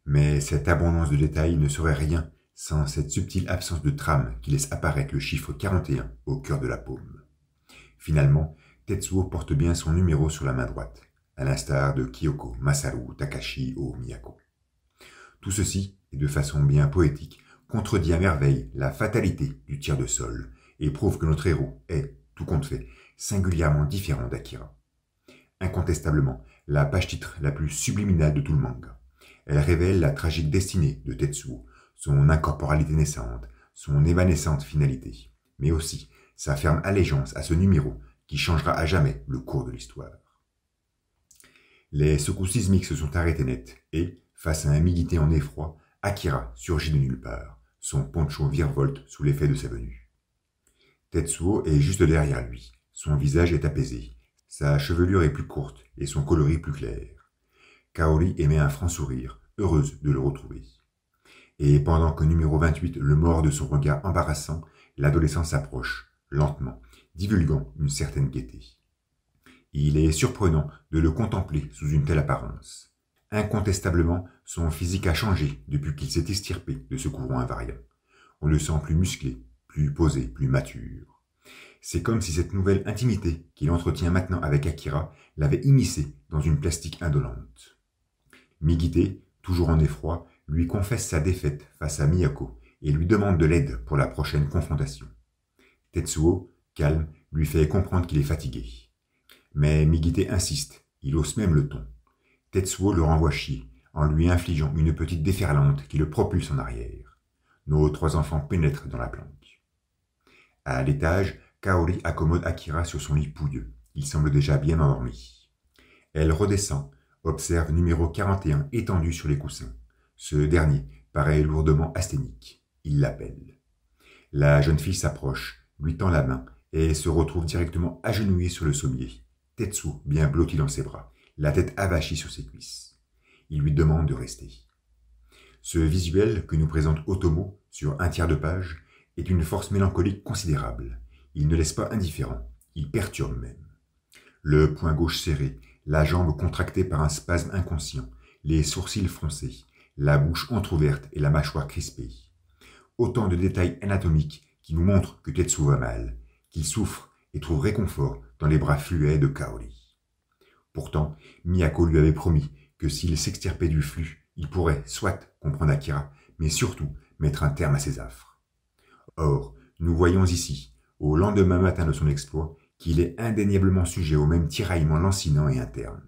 Mais cette abondance de détails ne serait rien sans cette subtile absence de trame qui laisse apparaître le chiffre 41 au cœur de la paume. Finalement, Tetsuo porte bien son numéro sur la main droite, à l'instar de Kyoko, Masaru, Takashi ou Miyako. Tout ceci, et de façon bien poétique, contredit à merveille la fatalité du tir de sol et prouve que notre héros est, tout compte fait, singulièrement différent d'Akira. Incontestablement, la page-titre la plus subliminale de tout le manga. Elle révèle la tragique destinée de Tetsuo, son incorporalité naissante, son évanescente finalité, mais aussi sa ferme allégeance à ce numéro qui changera à jamais le cours de l'histoire. Les secousses sismiques se sont arrêtées net et, face à un Migité en effroi, Akira surgit de nulle part, son poncho virevolte sous l'effet de sa venue. Tetsuo est juste derrière lui, son visage est apaisé, sa chevelure est plus courte et son coloris plus clair. Kaori émet un franc sourire, heureuse de le retrouver. Et pendant que numéro 28 le mord de son regard embarrassant, l'adolescent s'approche, lentement, divulguant une certaine gaieté. Il est surprenant de le contempler sous une telle apparence. Incontestablement, son physique a changé depuis qu'il s'est extirpé de ce courant invariant. On le sent plus musclé, plus posé, plus mature. C'est comme si cette nouvelle intimité qu'il entretient maintenant avec Akira l'avait immiscé dans une plastique indolente. Migité, toujours en effroi, lui confesse sa défaite face à Miyako et lui demande de l'aide pour la prochaine confrontation. Tetsuo, calme, lui fait comprendre qu'il est fatigué. Mais Migité insiste, il hausse même le ton. Tetsuo le renvoie chier, en lui infligeant une petite déferlante qui le propulse en arrière. Nos trois enfants pénètrent dans la planque. À l'étage, Kaori accommode Akira sur son lit pouilleux. Il semble déjà bien endormi. Elle redescend, observe numéro 41 étendu sur les coussins. Ce dernier paraît lourdement asthénique. Il l'appelle. La jeune fille s'approche, lui tend la main et se retrouve directement agenouillée sur le sommier. Tetsuo bien blotti dans ses bras, la tête avachie sur ses cuisses. Il lui demande de rester. Ce visuel que nous présente Otomo sur un tiers de page est une force mélancolique considérable. Il ne laisse pas indifférent, il perturbe même. Le poing gauche serré, la jambe contractée par un spasme inconscient, les sourcils froncés, la bouche entr'ouverte et la mâchoire crispée. autant de détails anatomiques qui nous montrent que Tetsuo va mal, qu'il souffre et trouve réconfort dans les bras fluets de Kaori. Pourtant, Miyako lui avait promis que s'il s'extirpait du flux, il pourrait soit comprendre Akira, mais surtout mettre un terme à ses affres. Or, nous voyons ici, au lendemain matin de son exploit, qu'il est indéniablement sujet au même tiraillement lancinant et interne.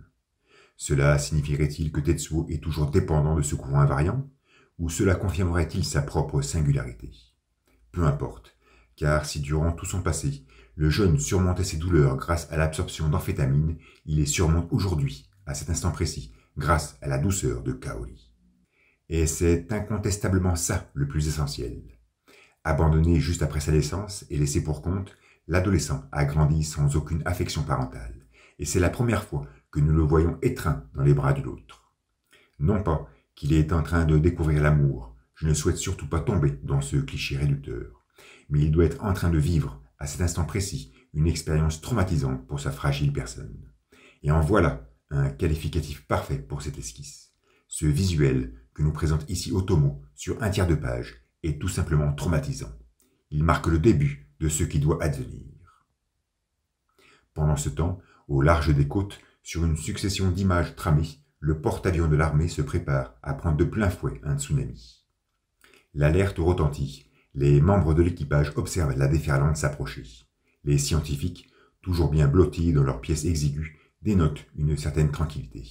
Cela signifierait-il que Tetsuo est toujours dépendant de ce courant invariant, ou cela confirmerait-il sa propre singularité? Peu importe, car si durant tout son passé, le jeune surmontait ses douleurs grâce à l'absorption d'amphétamines, il les surmonte aujourd'hui, à cet instant précis, grâce à la douceur de Kaori. Et c'est incontestablement ça le plus essentiel. Abandonné juste après sa naissance et laissé pour compte, l'adolescent a grandi sans aucune affection parentale, et c'est la première fois que nous le voyons étreint dans les bras de l'autre. Non pas qu'il est en train de découvrir l'amour, je ne souhaite surtout pas tomber dans ce cliché réducteur, mais il doit être en train de vivre, à cet instant précis, une expérience traumatisante pour sa fragile personne. Et en voilà un qualificatif parfait pour cette esquisse. Ce visuel que nous présente ici Otomo sur un tiers de page est tout simplement traumatisant. Il marque le début de ce qui doit advenir. Pendant ce temps, au large des côtes, sur une succession d'images tramées, le porte-avions de l'armée se prépare à prendre de plein fouet un tsunami. L'alerte retentit. Les membres de l'équipage observent la déferlante s'approcher. Les scientifiques, toujours bien blottis dans leurs pièces exiguës, dénotent une certaine tranquillité.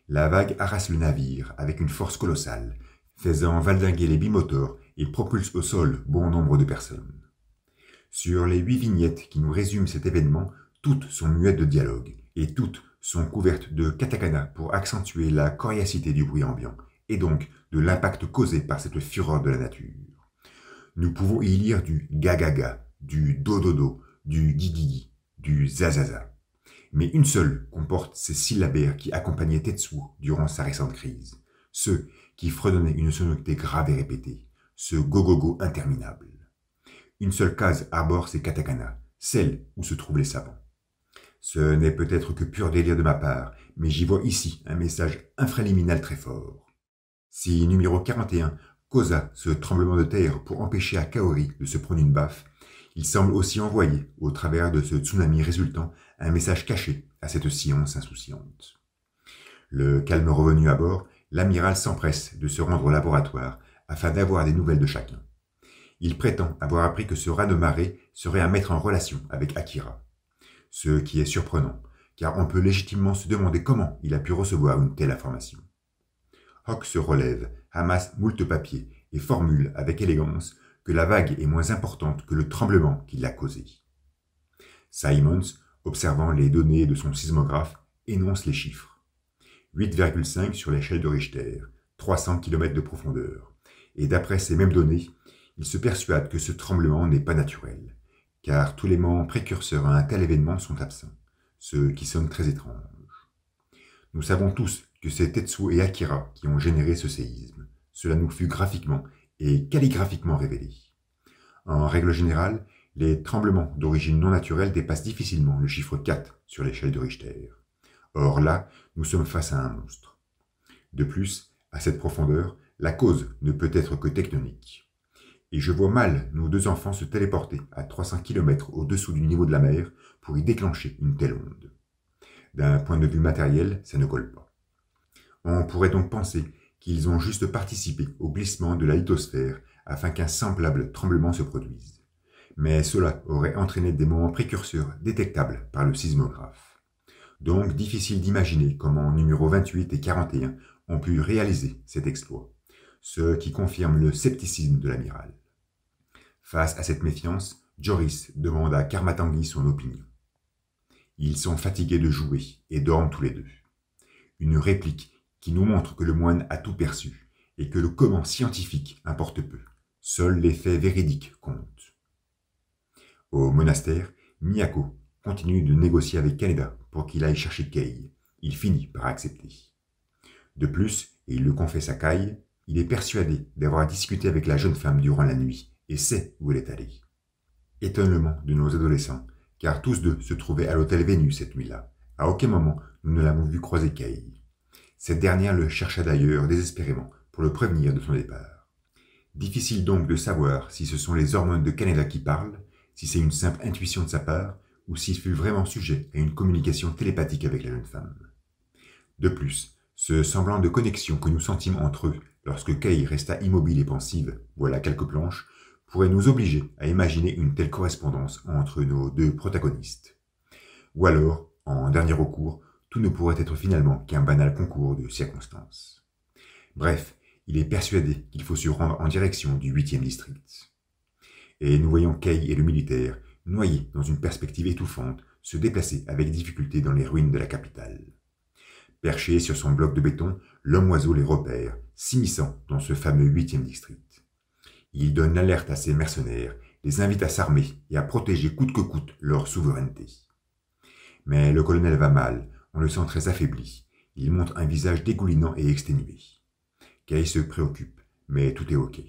La vague harasse le navire avec une force colossale, faisant valdinguer les bimoteurs et propulse au sol bon nombre de personnes. Sur les 8 vignettes qui nous résument cet événement, toutes sont muettes de dialogue, et toutes sont couvertes de katakana pour accentuer la coriacité du bruit ambiant, et donc de l'impact causé par cette fureur de la nature. Nous pouvons y lire du gagaga, du dododo, du gigigi, du zazaza. Mais une seule comporte ces syllabaires qui accompagnaient Tetsuo durant sa récente crise, ceux qui fredonnaient une sonorité grave et répétée, ce gogogo interminable. Une seule case arbore ces katakana, celle où se trouvent les savants. Ce n'est peut-être que pur délire de ma part, mais j'y vois ici un message infraliminal très fort. Si numéro 41 causa ce tremblement de terre pour empêcher à Kaori de se prendre une baffe, il semble aussi envoyer, au travers de ce tsunami résultant, un message caché à cette science insouciante. Le calme revenu à bord, l'amiral s'empresse de se rendre au laboratoire afin d'avoir des nouvelles de chacun. Il prétend avoir appris que ce raz de marée serait à mettre en relation avec Akira. Ce qui est surprenant, car on peut légitimement se demander comment il a pu recevoir une telle information. Hawk se relève, amasse moult papiers et formule avec élégance que la vague est moins importante que le tremblement qui l'a causé. Simons, observant les données de son sismographe, énonce les chiffres. 8,5 sur l'échelle de Richter, 300 km de profondeur. Et d'après ces mêmes données, il se persuade que ce tremblement n'est pas naturel, car tous les éléments précurseurs à un tel événement sont absents, ce qui sonne très étrange. Nous savons tous que c'est Tetsuo et Akira qui ont généré ce séisme. Cela nous fut graphiquement et calligraphiquement révélé. En règle générale, les tremblements d'origine non naturelle dépassent difficilement le chiffre 4 sur l'échelle de Richter. Or là, nous sommes face à un monstre. De plus, à cette profondeur, la cause ne peut être que tectonique. Et je vois mal nos deux enfants se téléporter à 300 km au-dessous du niveau de la mer pour y déclencher une telle onde. D'un point de vue matériel, ça ne colle pas. On pourrait donc penser qu'ils ont juste participé au glissement de la lithosphère afin qu'un semblable tremblement se produise. Mais cela aurait entraîné des moments précurseurs détectables par le sismographe. Donc difficile d'imaginer comment numéro 28 et 41 ont pu réaliser cet exploit, ce qui confirme le scepticisme de l'amiral. Face à cette méfiance, Joris demande à Karmatangi son opinion. Ils sont fatigués de jouer et dorment tous les deux. Une réplique qui nous montre que le moine a tout perçu et que le comment scientifique importe peu. Seuls les faits véridiques comptent. Au monastère, Miyako continue de négocier avec Kaneda pour qu'il aille chercher Kei. Il finit par accepter. De plus, et il le confesse à Kai, il est persuadé d'avoir discuté avec la jeune femme durant la nuit et sait où elle est allée. Étonnement de nos adolescents, car tous deux se trouvaient à l'hôtel Vénus cette nuit-là. À aucun moment nous ne l'avons vu croiser Kei. Cette dernière le chercha d'ailleurs désespérément pour le prévenir de son départ. Difficile donc de savoir si ce sont les hormones de Kaneda qui parlent, si c'est une simple intuition de sa part, ou s'il fut vraiment sujet à une communication télépathique avec la jeune femme. De plus, ce semblant de connexion que nous sentîmes entre eux lorsque Kay resta immobile et pensive, voilà quelques planches, pourrait nous obliger à imaginer une telle correspondance entre nos deux protagonistes. Ou alors, en dernier recours, tout ne pourrait être finalement qu'un banal concours de circonstances. Bref, il est persuadé qu'il faut se rendre en direction du 8e district. Et nous voyons Kay et le militaire, noyés dans une perspective étouffante, se déplacer avec difficulté dans les ruines de la capitale. Perché sur son bloc de béton, l'homme-oiseau les repère, s'immisçant dans ce fameux 8e district. Il donne l'alerte à ses mercenaires, les invite à s'armer et à protéger coûte que coûte leur souveraineté. Mais le colonel va mal, on le sent très affaibli. Il montre un visage dégoulinant et exténué. Kay se préoccupe, mais tout est ok.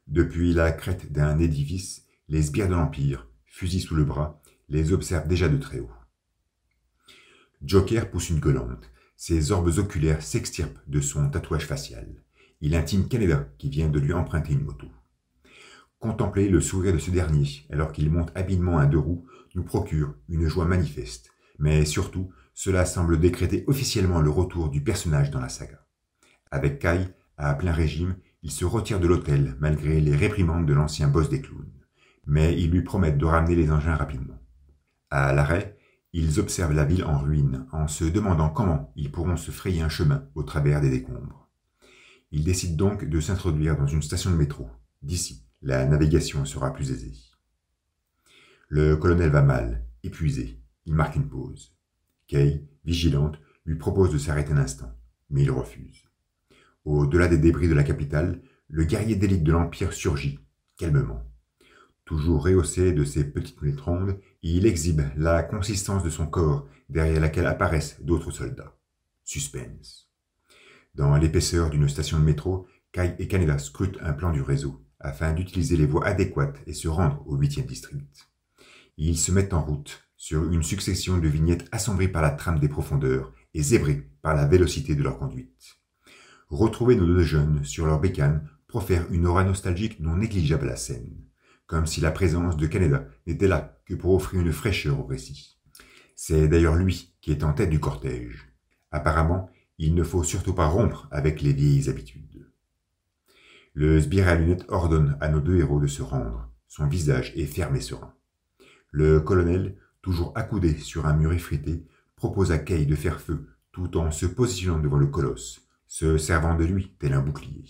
Depuis la crête d'un édifice, les sbires de l'Empire, fusil sous le bras, les observent déjà de très haut. Joker pousse une gueulante. Ses orbes oculaires s'extirpent de son tatouage facial. Il intime Kaneda, qui vient de lui emprunter une moto. Contempler le sourire de ce dernier, alors qu'il monte habilement un deux roues, nous procure une joie manifeste. Mais surtout, cela semble décréter officiellement le retour du personnage dans la saga. Avec Kay, à plein régime, il se retire de l'hôtel malgré les réprimandes de l'ancien boss des clowns. Mais ils lui promettent de ramener les engins rapidement. À l'arrêt, ils observent la ville en ruine en se demandant comment ils pourront se frayer un chemin au travers des décombres. Ils décident donc de s'introduire dans une station de métro. D'ici, la navigation sera plus aisée. Le colonel va mal, épuisé. Il marque une pause. Kay, vigilante, lui propose de s'arrêter un instant, mais il refuse. Au-delà des débris de la capitale, le guerrier d'élite de l'Empire surgit, calmement. Toujours rehaussé de ses petites métrondes, il exhibe la consistance de son corps derrière laquelle apparaissent d'autres soldats. Suspense. Dans l'épaisseur d'une station de métro, Kay et Kaneda scrutent un plan du réseau, afin d'utiliser les voies adéquates et se rendre au 8e district. Ils se mettent en route, sur une succession de vignettes assombries par la trame des profondeurs et zébrées par la vélocité de leur conduite. Retrouver nos deux jeunes sur leur bécane profère une aura nostalgique non négligeable à la scène, comme si la présence de Kaneda n'était là que pour offrir une fraîcheur au récit. C'est d'ailleurs lui qui est en tête du cortège. Apparemment, il ne faut surtout pas rompre avec les vieilles habitudes. Le sbire à lunettes ordonne à nos deux héros de se rendre. Son visage est ferme et serein. Le colonel, toujours accoudé sur un mur effrité, propose à Kay de faire feu tout en se positionnant devant le colosse, se servant de lui tel un bouclier.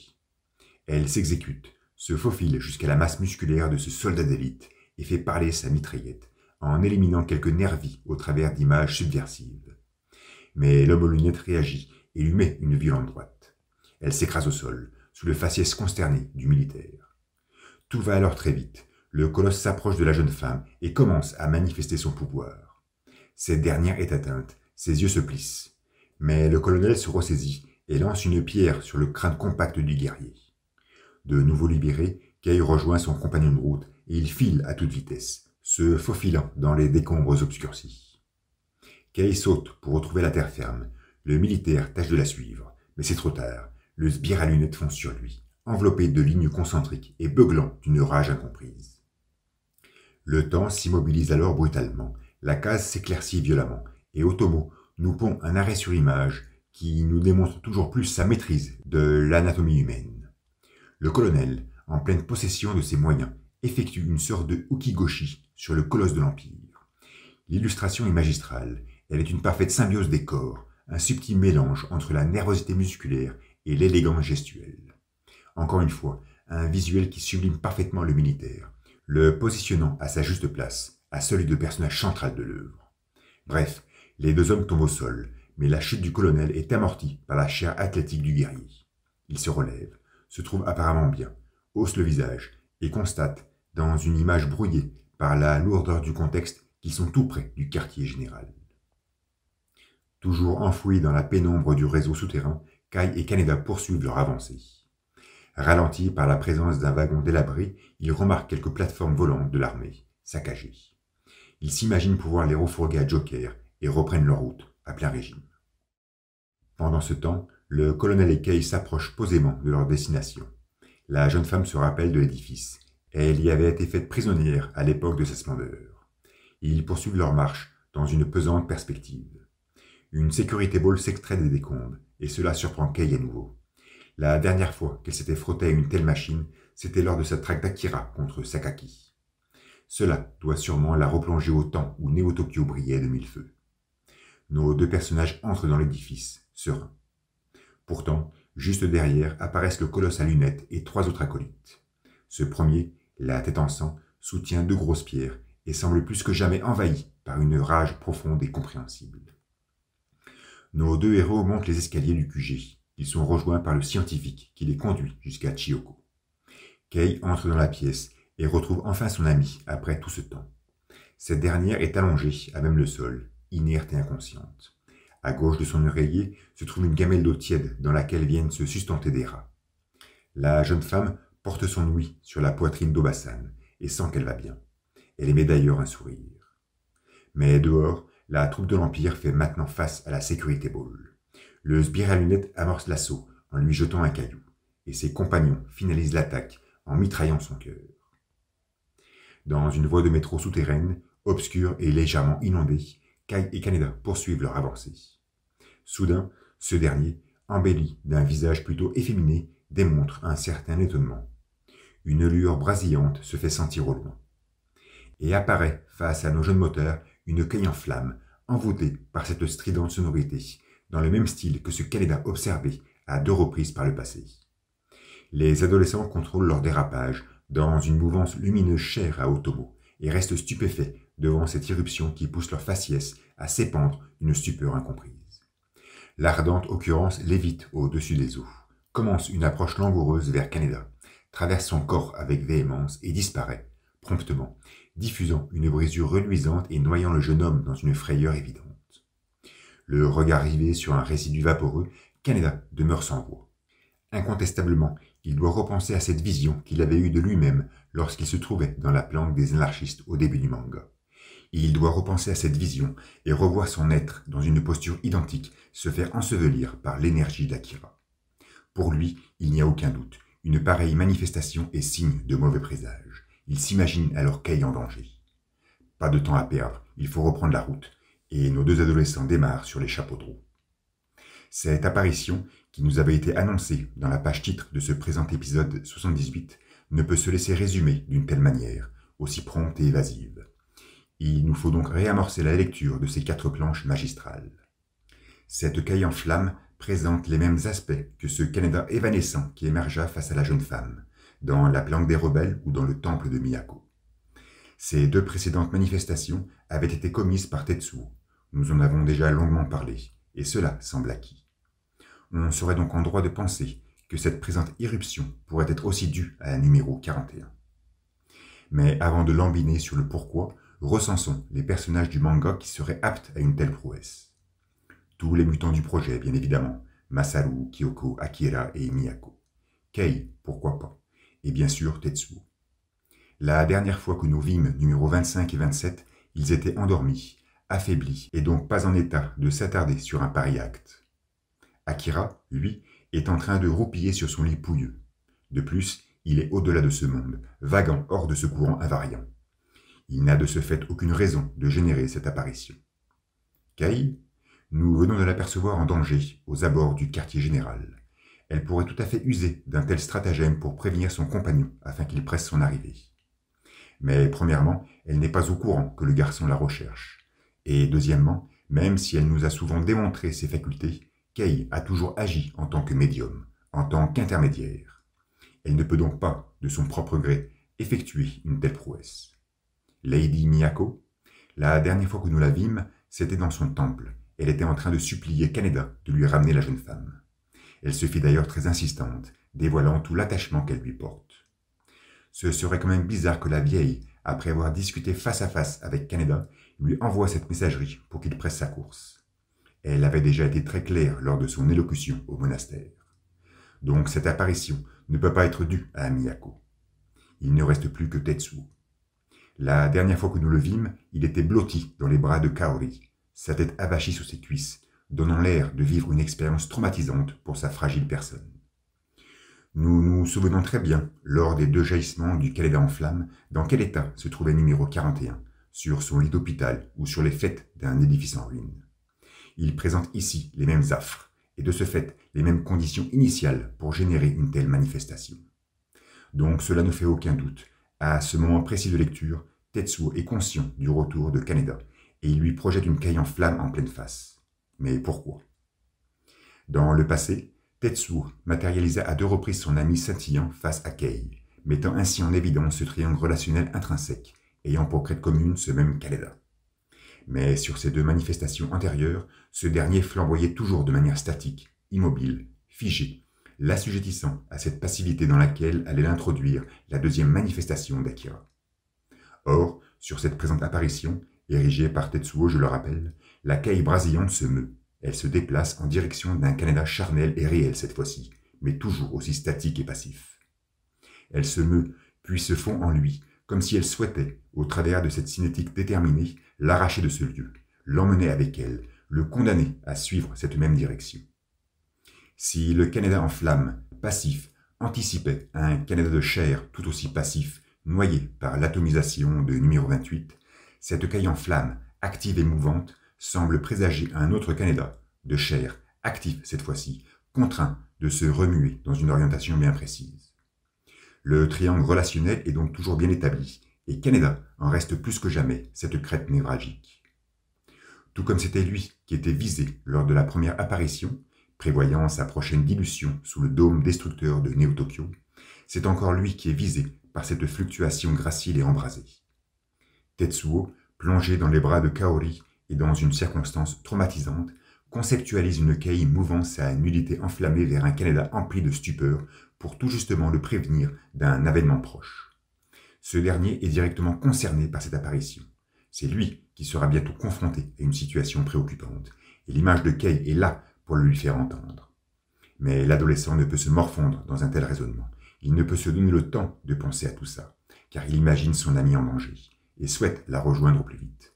Elle s'exécute, se faufile jusqu'à la masse musculaire de ce soldat d'élite et fait parler sa mitraillette, en éliminant quelques nervis au travers d'images subversives. Mais l'homme aux lunettes réagit et lui met une violente droite. Elle s'écrase au sol, sous le faciès consterné du militaire. Tout va alors très vite. Le colosse s'approche de la jeune femme et commence à manifester son pouvoir. Cette dernière est atteinte, ses yeux se plissent. Mais le colonel se ressaisit et lance une pierre sur le crâne compact du guerrier. De nouveau libéré, Kay rejoint son compagnon de route et il file à toute vitesse, se faufilant dans les décombres obscurcis. Kay saute pour retrouver la terre ferme. Le militaire tâche de la suivre, mais c'est trop tard. Le sbire à lunettes fonce sur lui, enveloppé de lignes concentriques et beuglant d'une rage incomprise. Le temps s'immobilise alors brutalement, la case s'éclaircit violemment, et Otomo nous pond un arrêt sur image qui nous démontre toujours plus sa maîtrise de l'anatomie humaine. Le colonel, en pleine possession de ses moyens, effectue une sorte de ukigoshi sur le colosse de l'Empire. L'illustration est magistrale, elle est une parfaite symbiose des corps, un subtil mélange entre la nervosité musculaire et l'élégance gestuelle. Encore une fois, un visuel qui sublime parfaitement le militaire, le positionnant à sa juste place, à celui de personnage central de l'œuvre. Bref, les deux hommes tombent au sol, mais la chute du colonel est amortie par la chair athlétique du guerrier. Il se relève, se trouve apparemment bien, hausse le visage et constate, dans une image brouillée par la lourdeur du contexte, qu'ils sont tout près du quartier général. Toujours enfouis dans la pénombre du réseau souterrain, Kay et Kaneda poursuivent leur avancée. Ralentis par la présence d'un wagon délabré, ils remarquent quelques plateformes volantes de l'armée, saccagées. Ils s'imaginent pouvoir les refourguer à Joker et reprennent leur route à plein régime. Pendant ce temps, le colonel et Kay s'approchent posément de leur destination. La jeune femme se rappelle de l'édifice. Elle y avait été faite prisonnière à l'époque de sa splendeur. Ils poursuivent leur marche dans une pesante perspective. Une sécurité ball s'extrait des décombres, et cela surprend Kei à nouveau. La dernière fois qu'elle s'était frottée à une telle machine, c'était lors de sa traque d'Akira contre Sakaki. Cela doit sûrement la replonger au temps où Neo Tokyo brillait de mille feux. Nos deux personnages entrent dans l'édifice, sereins. Pourtant, juste derrière apparaissent le colosse à lunettes et trois autres acolytes. Ce premier, la tête en sang, soutient deux grosses pierres et semble plus que jamais envahi par une rage profonde et compréhensible. Nos deux héros montent les escaliers du QG. Ils sont rejoints par le scientifique qui les conduit jusqu'à Chiyoko. Kei entre dans la pièce et retrouve enfin son amie après tout ce temps. Cette dernière est allongée à même le sol, inerte et inconsciente. À gauche de son oreiller se trouve une gamelle d'eau tiède dans laquelle viennent se sustenter des rats. La jeune femme porte son ouïe sur la poitrine d'Obasan et sent qu'elle va bien. Elle émet d'ailleurs un sourire. Mais dehors, la troupe de l'Empire fait maintenant face à la sécurité ball. Le sbire à lunettes amorce l'assaut en lui jetant un caillou, et ses compagnons finalisent l'attaque en mitraillant son cœur. Dans une voie de métro souterraine, obscure et légèrement inondée, Kai et Kaneda poursuivent leur avancée. Soudain, ce dernier, embelli d'un visage plutôt efféminé, démontre un certain étonnement. Une lueur brasillante se fait sentir au loin. Et apparaît face à nos jeunes moteurs une Kei en flamme, envoûtée par cette stridente sonorité, dans le même style que ce Kaneda observait à 2 reprises par le passé. Les adolescents contrôlent leur dérapage dans une mouvance lumineuse chère à Otomo et restent stupéfaits devant cette irruption qui pousse leur faciès à s'épandre d'une stupeur incomprise. L'ardente occurrence lévite au-dessus des eaux, commence une approche langoureuse vers Kaneda, traverse son corps avec véhémence et disparaît, promptement, diffusant une brisure reluisante et noyant le jeune homme dans une frayeur évidente. Le regard rivé sur un résidu vaporeux, Kaneda demeure sans voix. Incontestablement, il doit repenser à cette vision qu'il avait eue de lui-même lorsqu'il se trouvait dans la planque des anarchistes au début du manga. Et il doit repenser à cette vision et revoir son être dans une posture identique se faire ensevelir par l'énergie d'Akira. Pour lui, il n'y a aucun doute, une pareille manifestation est signe de mauvais présage. Il s'imagine alors Kei en danger. Pas de temps à perdre, il faut reprendre la route, et nos deux adolescents démarrent sur les chapeaux de roue. Cette apparition, qui nous avait été annoncée dans la page titre de ce présent épisode 78, ne peut se laisser résumer d'une telle manière, aussi prompte et évasive. Il nous faut donc réamorcer la lecture de ces 4 planches magistrales. Cette Kei en flamme présente les mêmes aspects que ce Kaneda évanescent qui émergea face à la jeune femme, dans la planque des rebelles ou dans le temple de Miyako. Ces 2 précédentes manifestations avaient été commises par Tetsuo. Nous en avons déjà longuement parlé, et cela semble acquis. On serait donc en droit de penser que cette présente irruption pourrait être aussi due à la numéro 41. Mais avant de lambiner sur le pourquoi, recensons les personnages du manga qui seraient aptes à une telle prouesse. Tous les mutants du projet, bien évidemment, Masaru, Kyoko, Akira et Miyako. Kei, pourquoi pas, et bien sûr Tetsuo. La dernière fois que nous vîmes numéro 25 et 27, ils étaient endormis, affaiblis et donc pas en état de s'attarder sur un pareil acte. Akira, lui, est en train de roupiller sur son lit pouilleux. De plus, il est au-delà de ce monde, vaguant hors de ce courant invariant. Il n'a de ce fait aucune raison de générer cette apparition. Kei, nous venons de l'apercevoir en danger aux abords du quartier général. Elle pourrait tout à fait user d'un tel stratagème pour prévenir son compagnon afin qu'il presse son arrivée. Mais premièrement, elle n'est pas au courant que le garçon la recherche. Et deuxièmement, même si elle nous a souvent démontré ses facultés, Kei a toujours agi en tant que médium, en tant qu'intermédiaire. Elle ne peut donc pas, de son propre gré, effectuer une telle prouesse. Lady Miyako, la dernière fois que nous la vîmes, c'était dans son temple. Elle était en train de supplier Kaneda de lui ramener la jeune femme. Elle se fit d'ailleurs très insistante, dévoilant tout l'attachement qu'elle lui porte. Ce serait quand même bizarre que la vieille, après avoir discuté face à face avec Kaneda, lui envoie cette messagerie pour qu'il presse sa course. Elle avait déjà été très claire lors de son élocution au monastère. Donc cette apparition ne peut pas être due à Miyako. Il ne reste plus que Tetsuo. La dernière fois que nous le vîmes, il était blotti dans les bras de Kaori, sa tête avachie sous ses cuisses, donnant l'air de vivre une expérience traumatisante pour sa fragile personne. Nous nous souvenons très bien, lors des 2 jaillissements du Canada en flammes, dans quel état se trouvait numéro 41, sur son lit d'hôpital ou sur les faîtes d'un édifice en ruine. Il présente ici les mêmes affres, et de ce fait les mêmes conditions initiales pour générer une telle manifestation. Donc cela ne fait aucun doute. À ce moment précis de lecture, Tetsuo est conscient du retour de Kaneda, et il lui projette une caille en flammes en pleine face. Mais pourquoi? Dans le passé, Tetsuo matérialisa à 2 reprises son ami scintillant face à Kei, mettant ainsi en évidence ce triangle relationnel intrinsèque, ayant pour crête commune ce même Kaneda. Mais sur ces 2 manifestations antérieures, ce dernier flamboyait toujours de manière statique, immobile, figée, l'assujettissant à cette passivité dans laquelle allait l'introduire la 2e manifestation d'Akira. Or, sur cette présente apparition, érigée par Tetsuo, je le rappelle, la caille brasillante se meut. Elle se déplace en direction d'un Kaneda charnel et réel cette fois-ci, mais toujours aussi statique et passif. Elle se meut, puis se fond en lui, comme si elle souhaitait, au travers de cette cinétique déterminée, l'arracher de ce lieu, l'emmener avec elle, le condamner à suivre cette même direction. Si le Kaneda en flammes, passif, anticipait un Kaneda de chair tout aussi passif, noyé par l'atomisation de numéro 28, cette caille en flammes, active et mouvante, semble présager un autre Kaneda, de chair, actif cette fois-ci, contraint de se remuer dans une orientation bien précise. Le triangle relationnel est donc toujours bien établi, et Kaneda en reste plus que jamais cette crête névralgique. Tout comme c'était lui qui était visé lors de la première apparition, prévoyant sa prochaine dilution sous le dôme destructeur de Neo-Tokyo, c'est encore lui qui est visé par cette fluctuation gracile et embrasée. Tetsuo, plongé dans les bras de Kaori et dans une circonstance traumatisante, conceptualise une caille mouvant sa nudité enflammée vers un Kaneda empli de stupeur pour tout justement le prévenir d'un avènement proche. Ce dernier est directement concerné par cette apparition. C'est lui qui sera bientôt confronté à une situation préoccupante, et l'image de Kei est là pour le lui faire entendre. Mais l'adolescent ne peut se morfondre dans un tel raisonnement. Il ne peut se donner le temps de penser à tout ça, car il imagine son ami en danger, et souhaite la rejoindre au plus vite.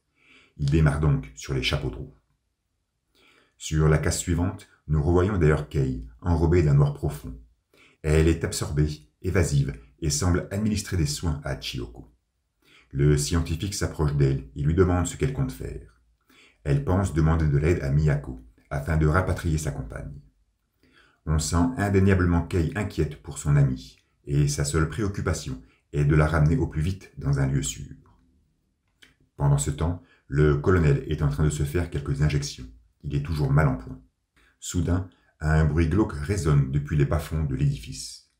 Il démarre donc sur les chapeaux de roue. Sur la case suivante, nous revoyons d'ailleurs Kei, enrobée d'un noir profond. Elle est absorbée, évasive, et semble administrer des soins à Chiyoko. Le scientifique s'approche d'elle et lui demande ce qu'elle compte faire. Elle pense demander de l'aide à Miyako, afin de rapatrier sa compagne. On sent indéniablement Kei inquiète pour son amie, et sa seule préoccupation est de la ramener au plus vite dans un lieu sûr. Pendant ce temps, le colonel est en train de se faire quelques injections. Il est toujours mal en point. Soudain, un bruit glauque résonne depuis les bas-fonds de l'édifice.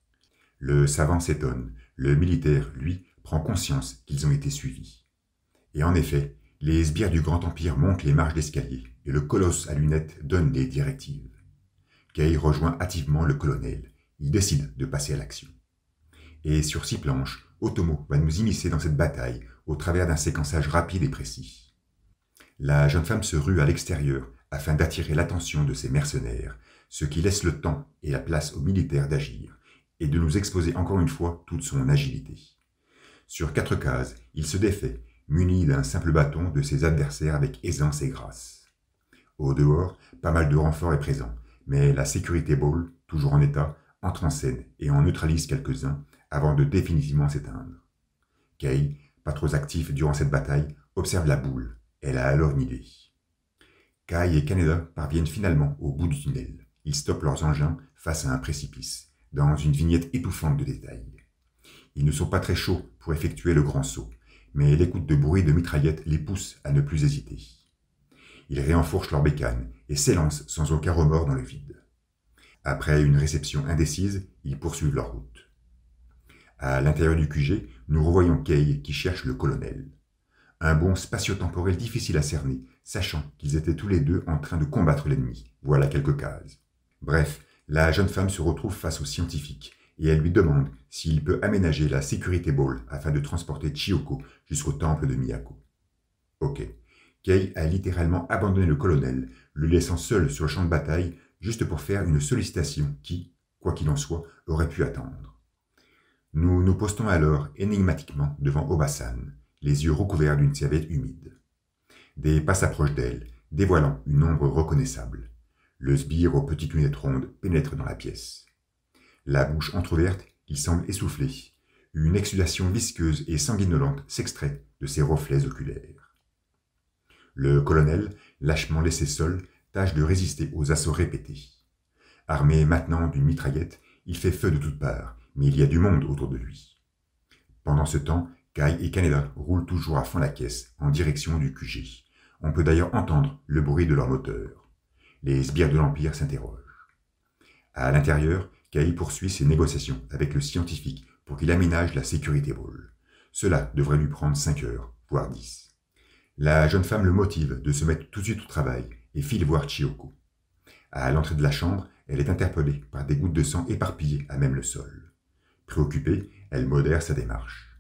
Le savant s'étonne. Le militaire, lui, prend conscience qu'ils ont été suivis. Et en effet, les sbires du Grand Empire montent les marches d'escalier, et le colosse à lunettes donne les directives. Kei rejoint hâtivement le colonel. Il décide de passer à l'action. Et sur 6 planches, Otomo va nous immiscer dans cette bataille au travers d'un séquençage rapide et précis. La jeune femme se rue à l'extérieur afin d'attirer l'attention de ses mercenaires, ce qui laisse le temps et la place aux militaires d'agir, et de nous exposer encore une fois toute son agilité. Sur 4 cases, il se défait, muni d'un simple bâton, de ses adversaires avec aisance et grâce. Au dehors, pas mal de renforts est présent, mais la sécurité Ball, toujours en état, entre en scène et en neutralise quelques-uns avant de définitivement s'éteindre. Kei, pas trop actif durant cette bataille, observe la boule. Elle a alors une idée. Kai et Kaneda parviennent finalement au bout du tunnel. Ils stoppent leurs engins face à un précipice, dans une vignette étouffante de détails. Ils ne sont pas très chauds pour effectuer le grand saut, mais l'écoute de bruit de mitraillettes les pousse à ne plus hésiter. Ils réenfourchent leurs bécanes et s'élancent sans aucun remords dans le vide. Après une réception indécise, ils poursuivent leur route. À l'intérieur du QG, nous revoyons Kei qui cherche le colonel. Un bond spatio-temporel difficile à cerner, sachant qu'ils étaient tous les deux en train de combattre l'ennemi. Voilà quelques cases. Bref, la jeune femme se retrouve face au scientifique, et elle lui demande s'il peut aménager la sécurité Ball afin de transporter Chiyoko jusqu'au temple de Miyako. Ok. Kei a littéralement abandonné le colonel, le laissant seul sur le champ de bataille, juste pour faire une sollicitation qui, quoi qu'il en soit, aurait pu attendre. Nous nous postons alors énigmatiquement devant Obasan, les yeux recouverts d'une serviette humide. Des pas s'approchent d'elle, dévoilant une ombre reconnaissable. Le sbire aux petites lunettes rondes pénètre dans la pièce. La bouche entr'ouverte, il semble essoufflé. Une exsudation visqueuse et sanguinolente s'extrait de ses reflets oculaires. Le colonel, lâchement laissé seul, tâche de résister aux assauts répétés. Armé maintenant d'une mitraillette, il fait feu de toutes parts, mais il y a du monde autour de lui. Pendant ce temps, Kai et Kaneda roulent toujours à fond la caisse, en direction du QG. On peut d'ailleurs entendre le bruit de leur moteur. Les sbires de l'Empire s'interrogent. À l'intérieur, Kai poursuit ses négociations avec le scientifique pour qu'il aménage la sécurité Ball. Cela devrait lui prendre 5 heures, voire 10. La jeune femme le motive de se mettre tout de suite au travail et file voir Chiyoko. À l'entrée de la chambre, elle est interpellée par des gouttes de sang éparpillées à même le sol. Préoccupée, elle modère sa démarche.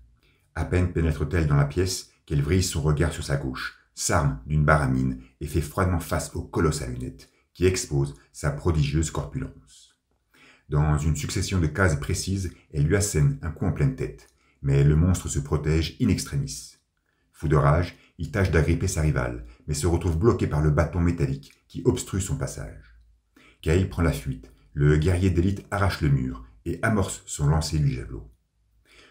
À peine pénètre-t-elle dans la pièce qu'elle vrille son regard sur sa gauche, s'arme d'une barre à mine et fait froidement face au colosse à lunettes qui expose sa prodigieuse corpulence. Dans une succession de cases précises, elle lui assène un coup en pleine tête, mais le monstre se protège in extremis. Fou de rage, il tâche d'agripper sa rivale, mais se retrouve bloqué par le bâton métallique qui obstrue son passage. Kai prend la fuite, le guerrier d'élite arrache le mur et amorce son lancer du javelot.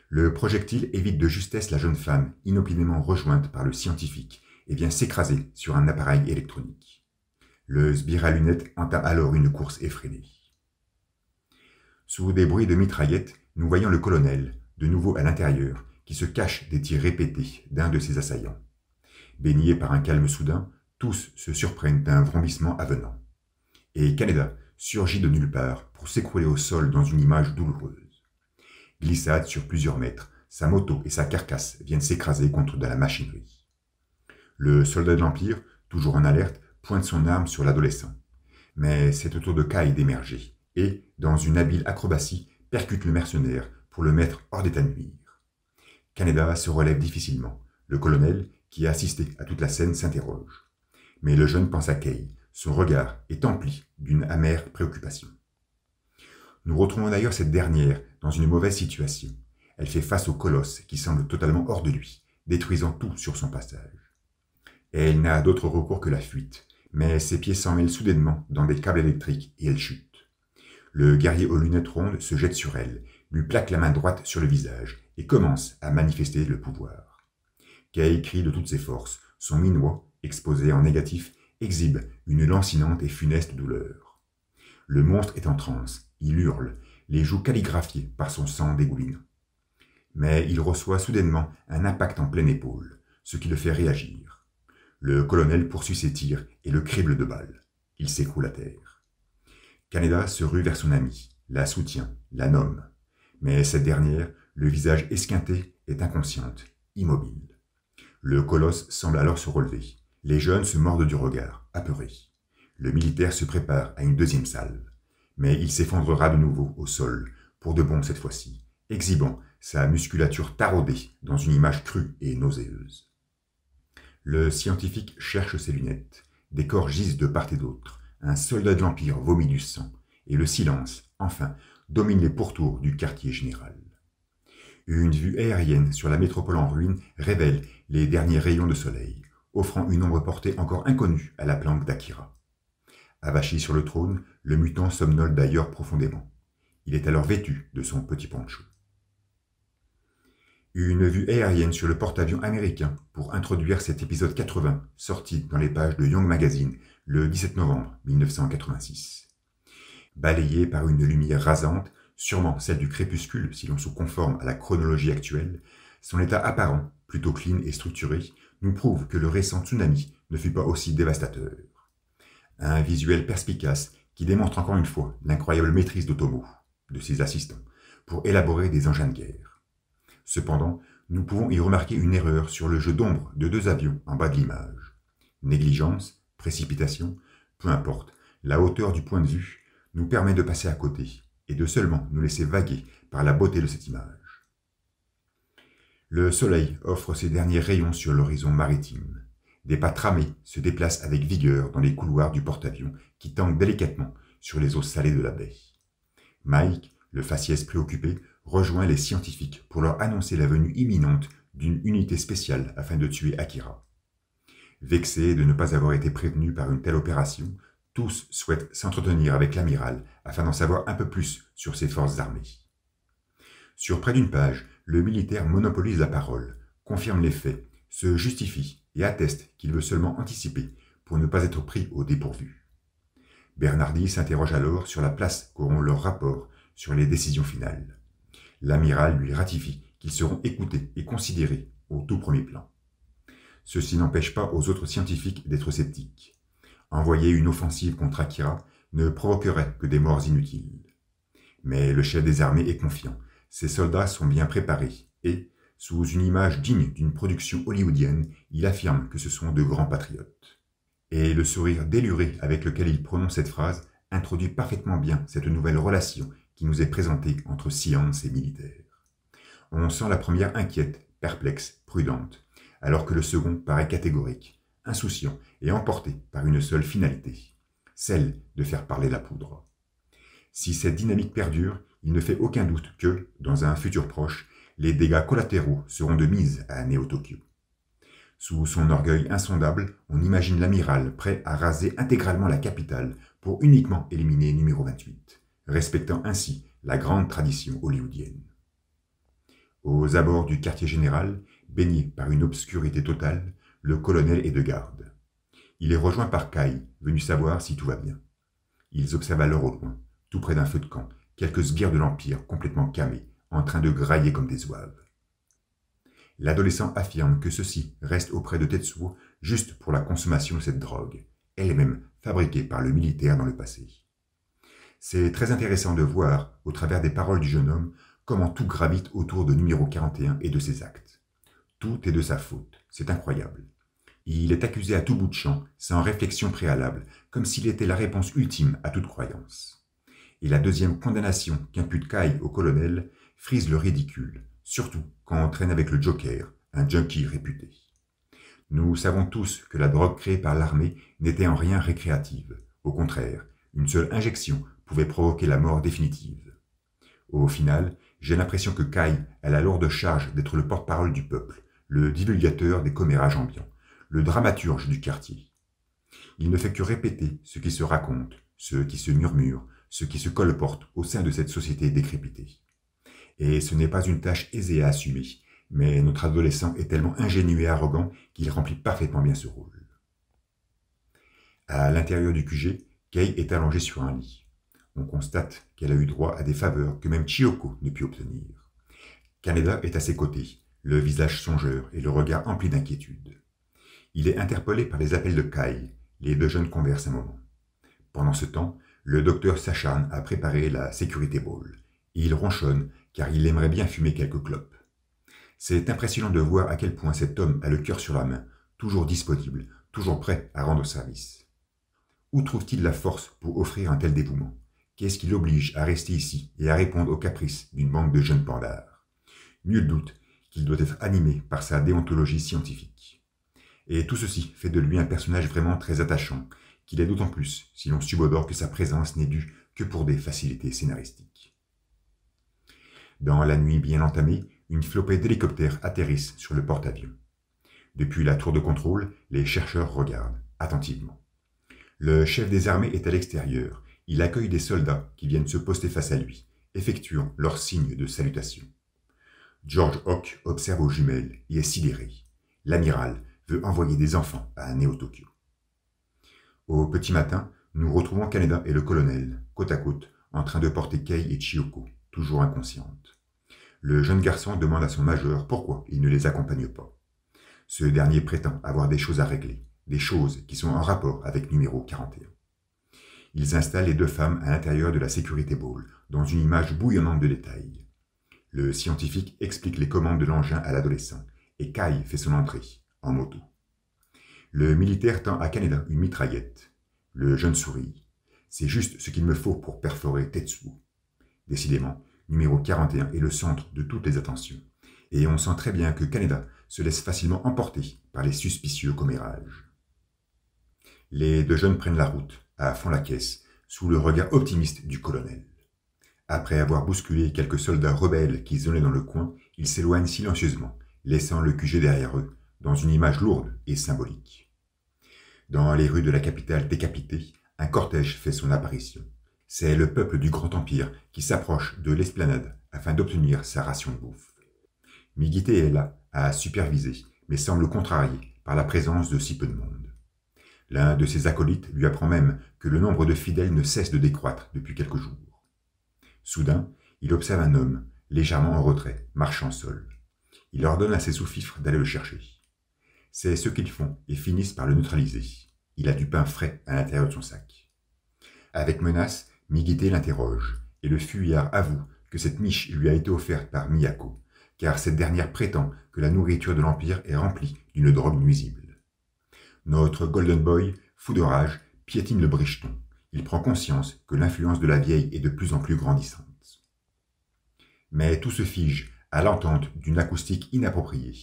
Le projectile évite de justesse la jeune femme, inopinément rejointe par le scientifique, et vient s'écraser sur un appareil électronique. Le sbire à lunettes entame alors une course effrénée. Sous des bruits de mitraillettes, nous voyons le colonel, de nouveau à l'intérieur, qui se cache des tirs répétés d'un de ses assaillants. Baignés par un calme soudain, tous se surprennent d'un vrombissement avenant. Et Kaneda surgit de nulle part pour s'écrouler au sol dans une image douloureuse. Glissade sur plusieurs mètres, sa moto et sa carcasse viennent s'écraser contre de la machinerie. Le soldat de l'Empire, toujours en alerte, pointe son arme sur l'adolescent. Mais c'est au tour de Kai d'émerger et, dans une habile acrobatie, percute le mercenaire pour le mettre hors d'état de nuire. Kaneda se relève difficilement. Le colonel, qui a assisté à toute la scène, s'interroge. Mais le jeune pense à Kay. Son regard est empli d'une amère préoccupation. Nous retrouvons d'ailleurs cette dernière dans une mauvaise situation. Elle fait face au colosse qui semble totalement hors de lui, détruisant tout sur son passage. Elle n'a d'autre recours que la fuite, mais ses pieds s'emmêlent soudainement dans des câbles électriques et elle chute. Le guerrier aux lunettes rondes se jette sur elle, lui plaque la main droite sur le visage et commence à manifester le pouvoir. Kay crie de toutes ses forces, son minois, exposé en négatif, exhibe une lancinante et funeste douleur. Le monstre est en transe, il hurle, les joues calligraphiées par son sang dégoulinant. Mais il reçoit soudainement un impact en pleine épaule, ce qui le fait réagir. Le colonel poursuit ses tirs et le crible de balles. Il s'écroule à terre. Kaneda se rue vers son amie, la soutient, la nomme. Mais cette dernière, le visage esquinté, est inconsciente, immobile. Le colosse semble alors se relever. Les jeunes se mordent du regard, apeurés. Le militaire se prépare à une deuxième salve. Mais il s'effondrera de nouveau au sol, pour de bon cette fois-ci, exhibant sa musculature taraudée dans une image crue et nauséeuse. Le scientifique cherche ses lunettes. Des corps gisent de part et d'autre. Un soldat de l'Empire vomit du sang. Et le silence, enfin, domine les pourtours du quartier général. Une vue aérienne sur la métropole en ruine révèle les derniers rayons de soleil, offrant une ombre portée encore inconnue à la planque d'Akira. Avachi sur le trône, le mutant somnole d'ailleurs profondément. Il est alors vêtu de son petit poncho. Une vue aérienne sur le porte-avions américain pour introduire cet épisode 80, sorti dans les pages de Young Magazine le 17 novembre 1986. Balayé par une lumière rasante, sûrement celle du crépuscule si l'on se conforme à la chronologie actuelle, son état apparent, plutôt clean et structuré, nous prouve que le récent tsunami ne fut pas aussi dévastateur. Un visuel perspicace qui démontre encore une fois l'incroyable maîtrise d'Otomo, de ses assistants, pour élaborer des engins de guerre. Cependant, nous pouvons y remarquer une erreur sur le jeu d'ombre de deux avions en bas de l'image. Négligence, précipitation, peu importe, la hauteur du point de vue nous permet de passer à côté et de seulement nous laisser vaguer par la beauté de cette image. Le soleil offre ses derniers rayons sur l'horizon maritime. Des pas tramés se déplacent avec vigueur dans les couloirs du porte-avions qui tanguent délicatement sur les eaux salées de la baie. Mike, le faciès préoccupé, rejoint les scientifiques pour leur annoncer la venue imminente d'une unité spéciale afin de tuer Akira. Vexés de ne pas avoir été prévenus par une telle opération, Tous souhaitent s'entretenir avec l'amiral afin d'en savoir un peu plus sur ses forces armées. Sur près d'une page, le militaire monopolise la parole, confirme les faits, se justifie et atteste qu'il veut seulement anticiper pour ne pas être pris au dépourvu. Bernardi s'interroge alors sur la place qu'auront leurs rapports sur les décisions finales. L'amiral lui ratifie qu'ils seront écoutés et considérés au tout premier plan. Ceci n'empêche pas aux autres scientifiques d'être sceptiques. Envoyer une offensive contre Akira ne provoquerait que des morts inutiles. Mais le chef des armées est confiant. Ses soldats sont bien préparés et, sous une image digne d'une production hollywoodienne, il affirme que ce sont de grands patriotes. Et le sourire déluré avec lequel il prononce cette phrase introduit parfaitement bien cette nouvelle relation qui nous est présentée entre science et militaire. On sent la première inquiète, perplexe, prudente, alors que le second paraît catégorique, insouciant et emporté par une seule finalité, celle de faire parler la poudre. Si cette dynamique perdure, il ne fait aucun doute que, dans un futur proche, les dégâts collatéraux seront de mise à Néo-Tokyo. Sous son orgueil insondable, on imagine l'amiral prêt à raser intégralement la capitale pour uniquement éliminer numéro 28, respectant ainsi la grande tradition hollywoodienne. Aux abords du quartier général, baigné par une obscurité totale, le colonel est de garde. Il est rejoint par Kai, venu savoir si tout va bien. Ils observent alors au loin, tout près d'un feu de camp, quelques sbires de l'Empire complètement camés, en train de grailler comme des zouaves. L'adolescent affirme que ceux-ci restent auprès de Tetsuo juste pour la consommation de cette drogue, elle-même fabriquée par le militaire dans le passé. C'est très intéressant de voir, au travers des paroles du jeune homme, comment tout gravite autour de numéro 41 et de ses actes. Tout est de sa faute, c'est incroyable. Il est accusé à tout bout de champ, sans réflexion préalable, comme s'il était la réponse ultime à toute croyance. Et la deuxième condamnation qu'impute Kai au colonel frise le ridicule, surtout quand on traîne avec le Joker, un junkie réputé. Nous savons tous que la drogue créée par l'armée n'était en rien récréative. Au contraire, une seule injection pouvait provoquer la mort définitive. Au final, j'ai l'impression que Kai a la lourde charge d'être le porte-parole du peuple, le divulgateur des commérages ambiants, le dramaturge du quartier. Il ne fait que répéter ce qui se raconte, ce qui se murmure, ce qui se colporte au sein de cette société décrépitée. Et ce n'est pas une tâche aisée à assumer, mais notre adolescent est tellement ingénu et arrogant qu'il remplit parfaitement bien ce rôle. À l'intérieur du QG, Kei est allongée sur un lit. On constate qu'elle a eu droit à des faveurs que même Chiyoko ne put obtenir. Kaneda est à ses côtés, le visage songeur et le regard empli d'inquiétude. Il est interpellé par les appels de Kai, les deux jeunes conversent un moment. Pendant ce temps, le docteur s'acharne à préparer la Security Ball. Il ronchonne car il aimerait bien fumer quelques clopes. C'est impressionnant de voir à quel point cet homme a le cœur sur la main, toujours disponible, toujours prêt à rendre service. Où trouve-t-il la force pour offrir un tel dévouement? Qu'est-ce qui l'oblige à rester ici et à répondre aux caprices d'une bande de jeunes pandards? Nul doute qu'il doit être animé par sa déontologie scientifique. Et tout ceci fait de lui un personnage vraiment très attachant, qu'il est d'autant plus si l'on subodore que sa présence n'est due que pour des facilités scénaristiques. Dans la nuit bien entamée, une flopée d'hélicoptères atterrissent sur le porte-avions. Depuis la tour de contrôle, les chercheurs regardent attentivement. Le chef des armées est à l'extérieur. Il accueille des soldats qui viennent se poster face à lui, effectuant leur signe de salutation. George Hawk observe aux jumelles et est sidéré. L'amiral veut envoyer des enfants à Néo-Tokyo. Au petit matin, nous retrouvons Kaneda et le colonel, côte à côte, en train de porter Kei et Chiyoko, toujours inconscientes. Le jeune garçon demande à son major pourquoi il ne les accompagne pas. Ce dernier prétend avoir des choses à régler, des choses qui sont en rapport avec numéro 41. Ils installent les deux femmes à l'intérieur de la Security Ball, dans une image bouillonnante de détails. Le scientifique explique les commandes de l'engin à l'adolescent, et Kai fait son entrée, en moto. Le militaire tend à Kaneda une mitraillette. Le jeune sourit. C'est juste ce qu'il me faut pour perforer Tetsuo. Décidément, numéro 41 est le centre de toutes les attentions, et on sent très bien que Kaneda se laisse facilement emporter par les suspicieux commérages. Les deux jeunes prennent la route, à fond la caisse, sous le regard optimiste du colonel. Après avoir bousculé quelques soldats rebelles qui zonaient dans le coin, ils s'éloignent silencieusement, laissant le QG derrière eux, dans une image lourde et symbolique. Dans les rues de la capitale décapitée, un cortège fait son apparition. C'est le peuple du Grand Empire qui s'approche de l'esplanade afin d'obtenir sa ration de bouffe. Migité est là, à superviser, mais semble contrarié par la présence de si peu de monde. L'un de ses acolytes lui apprend même que le nombre de fidèles ne cesse de décroître depuis quelques jours. Soudain, il observe un homme, légèrement en retrait, marchant seul. Il ordonne à ses sous-fifres d'aller le chercher. C'est ce qu'ils font et finissent par le neutraliser. Il a du pain frais à l'intérieur de son sac. Avec menace, Migité l'interroge, et le fuyard avoue que cette niche lui a été offerte par Miyako, car cette dernière prétend que la nourriture de l'Empire est remplie d'une drogue nuisible. Notre Golden Boy, fou de rage, piétine le bricheton. Il prend conscience que l'influence de la vieille est de plus en plus grandissante. Mais tout se fige à l'entente d'une acoustique inappropriée.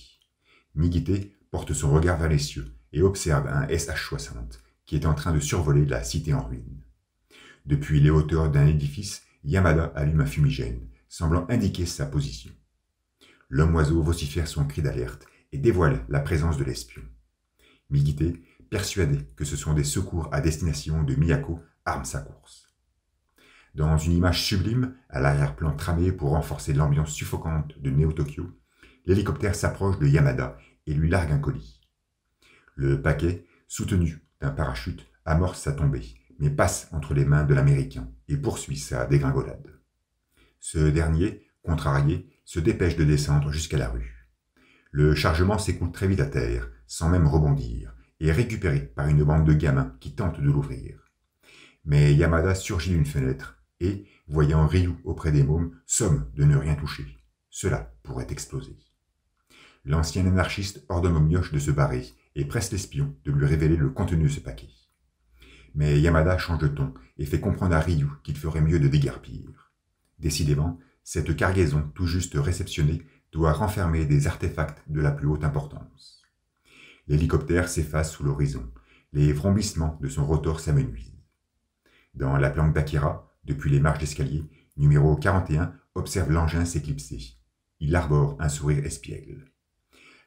Migité porte son regard vers les cieux et observe un SH-60 qui est en train de survoler la cité en ruine. Depuis les hauteurs d'un édifice, Yamada allume un fumigène, semblant indiquer sa position. L'homme-oiseau vocifère son cri d'alerte et dévoile la présence de l'espion. Migité, persuadé que ce sont des secours à destination de Miyako, arme sa course. Dans une image sublime, à l'arrière-plan tramé pour renforcer l'ambiance suffocante de Neo-Tokyo, l'hélicoptère s'approche de Yamada et lui largue un colis. Le paquet, soutenu d'un parachute, amorce sa tombée, mais passe entre les mains de l'Américain et poursuit sa dégringolade. Ce dernier, contrarié, se dépêche de descendre jusqu'à la rue. Le chargement s'écoule très vite à terre, sans même rebondir, et est récupéré par une bande de gamins qui tentent de l'ouvrir. Mais Yamada surgit d'une fenêtre et, voyant Ryu auprès des mômes, somme de ne rien toucher. Cela pourrait exploser. L'ancien anarchiste ordonne aux mioches de se barrer et presse l'espion de lui révéler le contenu de ce paquet. Mais Yamada change de ton et fait comprendre à Ryu qu'il ferait mieux de déguerpir. Décidément, cette cargaison tout juste réceptionnée doit renfermer des artefacts de la plus haute importance. L'hélicoptère s'efface sous l'horizon. Les vrombissements de son rotor s'amenuisent. Dans la planque d'Akira, depuis les marches d'escalier, numéro 41 observe l'engin s'éclipser. Il arbore un sourire espiègle.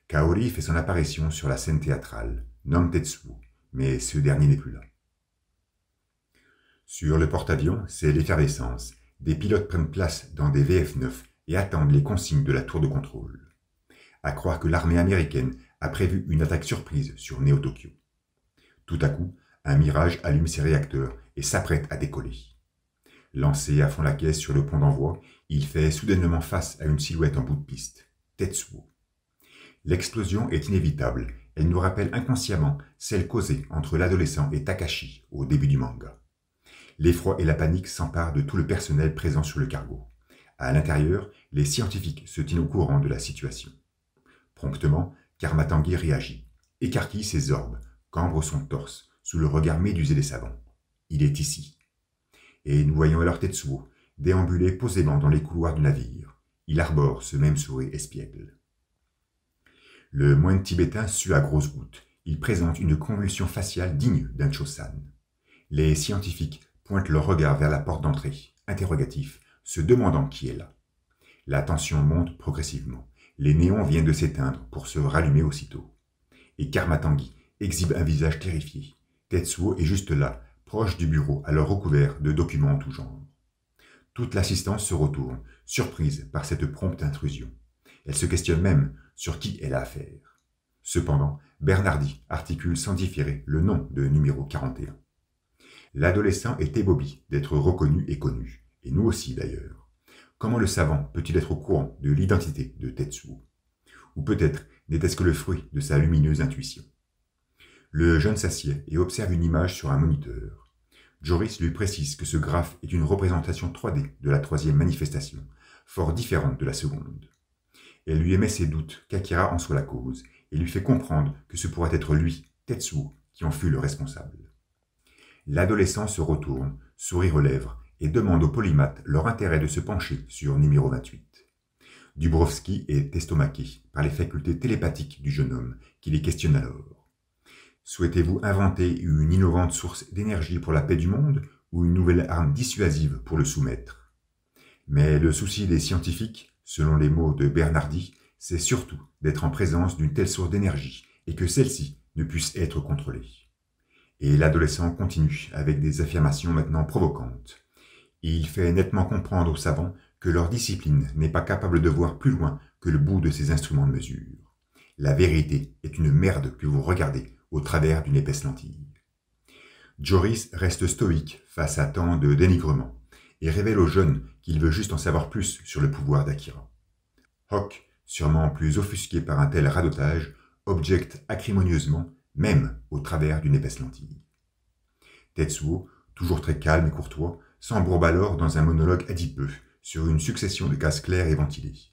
Kaori fait son apparition sur la scène théâtrale, nomme Tetsuo, mais ce dernier n'est plus là. Sur le porte-avions, c'est l'effervescence. Des pilotes prennent place dans des VF-9 et attendent les consignes de la tour de contrôle. À croire que l'armée américaine a prévu une attaque surprise sur Neo-Tokyo. Tout à coup, un Mirage allume ses réacteurs et s'apprête à décoller. Lancé à fond la caisse sur le pont d'envoi, il fait soudainement face à une silhouette en bout de piste, Tetsuo. L'explosion est inévitable, elle nous rappelle inconsciemment celle causée entre l'adolescent et Takashi au début du manga. L'effroi et la panique s'emparent de tout le personnel présent sur le cargo. À l'intérieur, les scientifiques se tiennent au courant de la situation. Promptement, Karmatangi réagit, écarquille ses orbes, cambre son torse, sous le regard médusé des savants. Il est ici. Et nous voyons alors Tetsuo, déambuler posément dans les couloirs du navire. Il arbore ce même sourire espiègle. Le moine tibétain sue à grosses gouttes. Il présente une convulsion faciale digne d'un Chosan. Les scientifiques pointent leur regard vers la porte d'entrée, interrogatifs, se demandant qui est là. La tension monte progressivement. Les néons viennent de s'éteindre pour se rallumer aussitôt. Et Karmatangi exhibe un visage terrifié. Tetsuo est juste là, proche du bureau, alors recouvert de documents en tout genre. Toute l'assistance se retourne, surprise par cette prompte intrusion. Elle se questionne même sur qui elle a affaire. Cependant, Bernardi articule sans différer le nom de numéro 41. L'adolescent est ébobie d'être reconnu et connu, et nous aussi d'ailleurs. Comment le savant peut-il être au courant de l'identité de Tetsuo? Ou peut-être n'était-ce que le fruit de sa lumineuse intuition? Le jeune s'assied et observe une image sur un moniteur. Joris lui précise que ce graphe est une représentation 3D de la troisième manifestation, fort différente de la seconde. Elle lui émet ses doutes qu'Akira en soit la cause, et lui fait comprendre que ce pourrait être lui, Tetsuo, qui en fut le responsable. L'adolescent se retourne, sourire aux lèvres, et demande aux polymathes leur intérêt de se pencher sur numéro 28. Dubrovski est estomaqué par les facultés télépathiques du jeune homme, qui les questionne alors. Souhaitez-vous inventer une innovante source d'énergie pour la paix du monde, ou une nouvelle arme dissuasive pour le soumettre? Mais le souci des scientifiques, selon les mots de Bernardi, c'est surtout d'être en présence d'une telle source d'énergie, et que celle-ci ne puisse être contrôlée. Et l'adolescent continue avec des affirmations maintenant provocantes. Il fait nettement comprendre aux savants que leur discipline n'est pas capable de voir plus loin que le bout de ses instruments de mesure. La vérité est une merde que vous regardez au travers d'une épaisse lentille. Joris reste stoïque face à tant de dénigrement et révèle aux jeunes qu'il veut juste en savoir plus sur le pouvoir d'Akira. Hawk, sûrement plus offusqué par un tel radotage, objecte acrimonieusement, même au travers d'une épaisse lentille. Tetsuo, toujours très calme et courtois, s'embourbe alors dans un monologue adipeux sur une succession de cases claires et ventilées.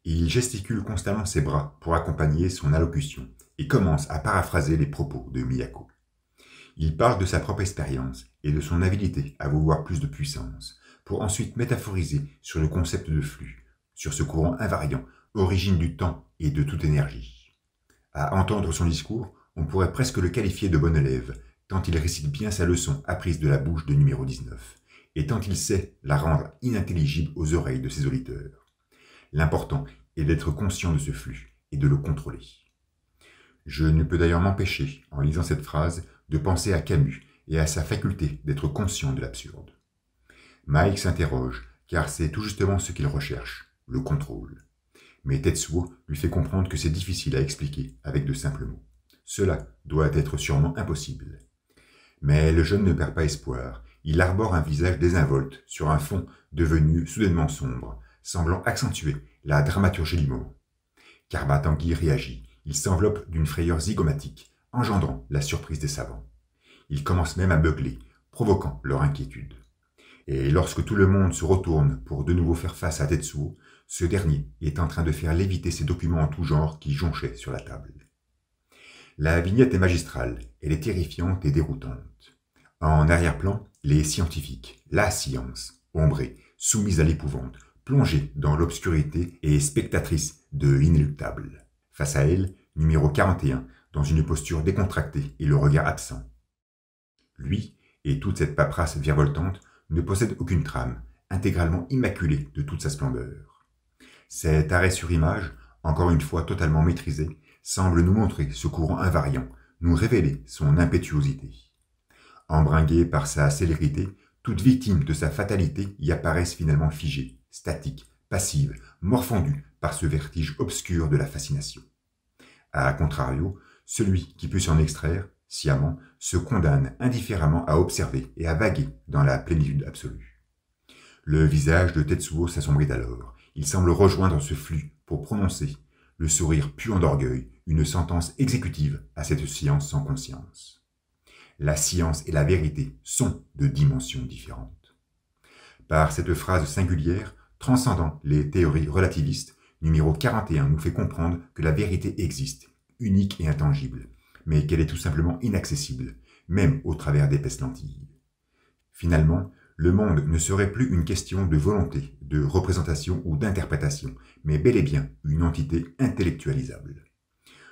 Il gesticule constamment ses bras pour accompagner son allocution et commence à paraphraser les propos de Miyako. Il parle de sa propre expérience et de son habileté à vouloir plus de puissance, pour ensuite métaphoriser sur le concept de flux, sur ce courant invariant, origine du temps et de toute énergie. À entendre son discours, on pourrait presque le qualifier de bon élève, tant il récite bien sa leçon apprise de la bouche de numéro 19, et tant il sait la rendre inintelligible aux oreilles de ses auditeurs. L'important est d'être conscient de ce flux et de le contrôler. Je ne peux d'ailleurs m'empêcher, en lisant cette phrase, de penser à Camus et à sa faculté d'être conscient de l'absurde. Mike s'interroge, car c'est tout justement ce qu'il recherche, le contrôle. Mais Tetsuo lui fait comprendre que c'est difficile à expliquer avec de simples mots. Cela doit être sûrement impossible. Mais le jeune ne perd pas espoir. Il arbore un visage désinvolte sur un fond devenu soudainement sombre, semblant accentuer la dramaturgie du moment. Karma Tanguy réagit. Il s'enveloppe d'une frayeur zygomatique, engendrant la surprise des savants. Il commence même à beugler, provoquant leur inquiétude. Et lorsque tout le monde se retourne pour de nouveau faire face à Tetsuo, ce dernier est en train de faire léviter ses documents en tout genre qui jonchaient sur la table. La vignette est magistrale, elle est terrifiante et déroutante. En arrière-plan, les scientifiques, la science, ombrée, soumise à l'épouvante, plongée dans l'obscurité et spectatrice de l'inéluctable. Face à elle, numéro 41, dans une posture décontractée et le regard absent. Lui, et toute cette paperasse virevoltante, ne possède aucune trame, intégralement immaculée de toute sa splendeur. Cet arrêt sur image, encore une fois totalement maîtrisé, semble nous montrer ce courant invariant, nous révéler son impétuosité. Embringué par sa célérité, toutes victimes de sa fatalité y apparaissent finalement figées, statiques, passives, morfondues par ce vertige obscur de la fascination. A contrario, celui qui peut s'en extraire, sciemment, se condamne indifféremment à observer et à vaguer dans la plénitude absolue. Le visage de Tetsuo s'assombrit alors. Il semble rejoindre ce flux pour prononcer, le sourire puant d'orgueil, une sentence exécutive à cette science sans conscience. La science et la vérité sont de dimensions différentes. Par cette phrase singulière, transcendant les théories relativistes, numéro 41 nous fait comprendre que la vérité existe, unique et intangible, mais qu'elle est tout simplement inaccessible, même au travers d'épaisses lentilles. Finalement, le monde ne serait plus une question de volonté, de représentation ou d'interprétation, mais bel et bien une entité intellectualisable.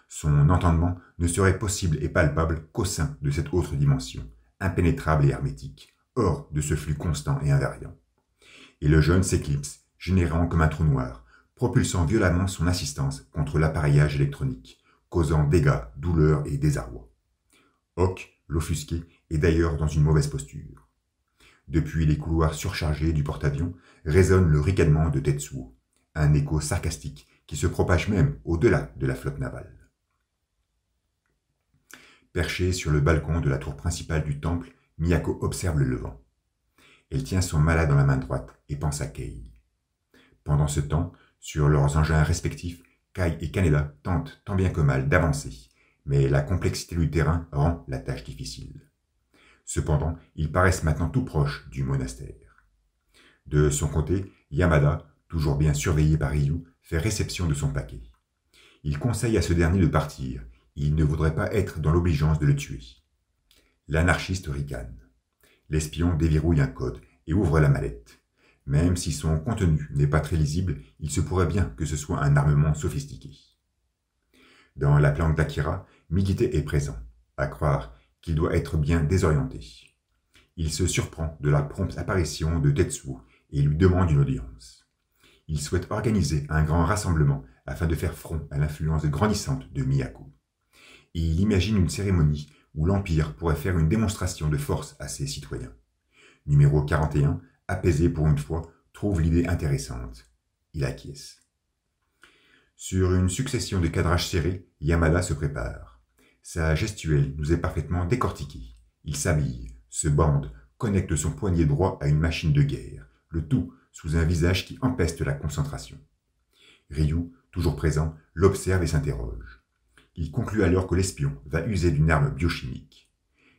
Son entendement ne serait possible et palpable qu'au sein de cette autre dimension, impénétrable et hermétique, hors de ce flux constant et invariant. Et le jeune s'éclipse, générant comme un trou noir, propulsant violemment son assistance contre l'appareillage électronique, causant dégâts, douleurs et désarroi. Hawk, l'offusqué, est d'ailleurs dans une mauvaise posture. Depuis les couloirs surchargés du porte-avions, résonne le ricanement de Tetsuo, un écho sarcastique qui se propage même au-delà de la flotte navale. Perchée sur le balcon de la tour principale du temple, Miyako observe le levant. Elle tient son malade dans la main droite et pense à Kei. Pendant ce temps, sur leurs engins respectifs, Kai et Kaneda tentent tant bien que mal d'avancer, mais la complexité du terrain rend la tâche difficile. Cependant, ils paraissent maintenant tout proches du monastère. De son côté, Yamada, toujours bien surveillé par Ryu, fait réception de son paquet. Il conseille à ce dernier de partir, il ne voudrait pas être dans l'obligeance de le tuer. L'anarchiste ricane. L'espion déverrouille un code et ouvre la mallette. Même si son contenu n'est pas très lisible, il se pourrait bien que ce soit un armement sophistiqué. Dans la planque d'Akira, Migite est présent, à croire qu'il doit être bien désorienté. Il se surprend de la prompte apparition de Tetsuo et lui demande une audience. Il souhaite organiser un grand rassemblement afin de faire front à l'influence grandissante de Miyako. Il imagine une cérémonie où l'Empire pourrait faire une démonstration de force à ses citoyens. Numéro 41, apaisé pour une fois, trouve l'idée intéressante. Il acquiesce. Sur une succession de cadrages serrés, Yamada se prépare. Sa gestuelle nous est parfaitement décortiquée. Il s'habille, se bande, connecte son poignet droit à une machine de guerre, le tout sous un visage qui empeste la concentration. Ryu, toujours présent, l'observe et s'interroge. Il conclut alors que l'espion va user d'une arme biochimique.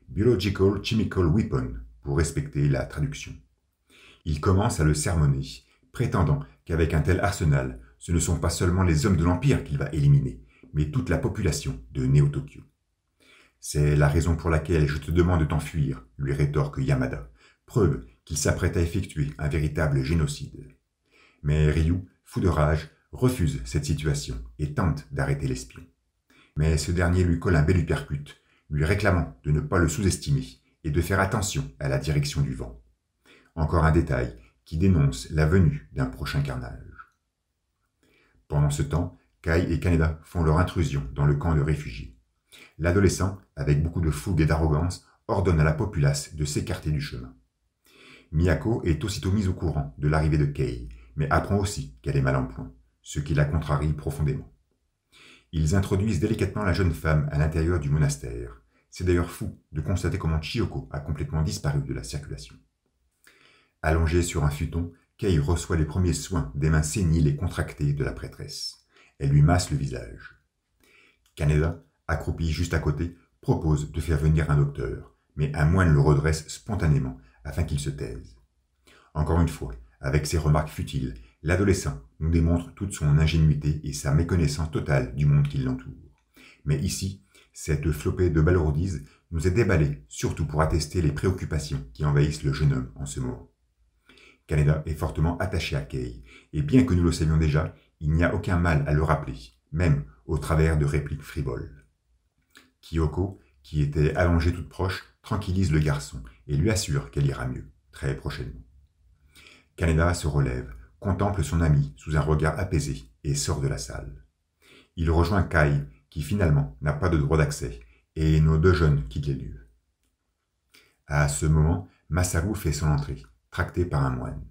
Biological Chemical Weapon, pour respecter la traduction. Il commence à le sermonner, prétendant qu'avec un tel arsenal, ce ne sont pas seulement les hommes de l'Empire qu'il va éliminer, mais toute la population de Néo-Tokyo. C'est la raison pour laquelle je te demande de t'enfuir, lui rétorque Yamada, preuve qu'il s'apprête à effectuer un véritable génocide. Mais Ryu, fou de rage, refuse cette situation et tente d'arrêter l'espion. Mais ce dernier lui colle un bel uppercut, lui réclamant de ne pas le sous-estimer et de faire attention à la direction du vent. Encore un détail qui dénonce la venue d'un prochain carnage. Pendant ce temps, Kai et Kaneda font leur intrusion dans le camp de réfugiés. L'adolescent, avec beaucoup de fougue et d'arrogance, ordonne à la populace de s'écarter du chemin. Miyako est aussitôt mise au courant de l'arrivée de Kei, mais apprend aussi qu'elle est mal en point, ce qui la contrarie profondément. Ils introduisent délicatement la jeune femme à l'intérieur du monastère. C'est d'ailleurs fou de constater comment Chiyoko a complètement disparu de la circulation. Allongée sur un futon, Kei reçoit les premiers soins des mains séniles et contractées de la prêtresse. Elle lui masse le visage. Kaneda, accroupi juste à côté, propose de faire venir un docteur, mais un moine le redresse spontanément afin qu'il se taise. Encore une fois, avec ses remarques futiles, l'adolescent nous démontre toute son ingénuité et sa méconnaissance totale du monde qui l'entoure. Mais ici, cette flopée de balourdises nous est déballée, surtout pour attester les préoccupations qui envahissent le jeune homme en ce moment. Kaneda est fortement attaché à Kei, et bien que nous le savions déjà, il n'y a aucun mal à le rappeler, même au travers de répliques frivoles. Kyoko, qui était allongée toute proche, tranquillise le garçon et lui assure qu'elle ira mieux, très prochainement. Kaneda se relève, contemple son ami sous un regard apaisé et sort de la salle. Il rejoint Kai, qui finalement n'a pas de droit d'accès, et nos deux jeunes quittent les lieux. À ce moment, Masaru fait son entrée, tracté par un moine.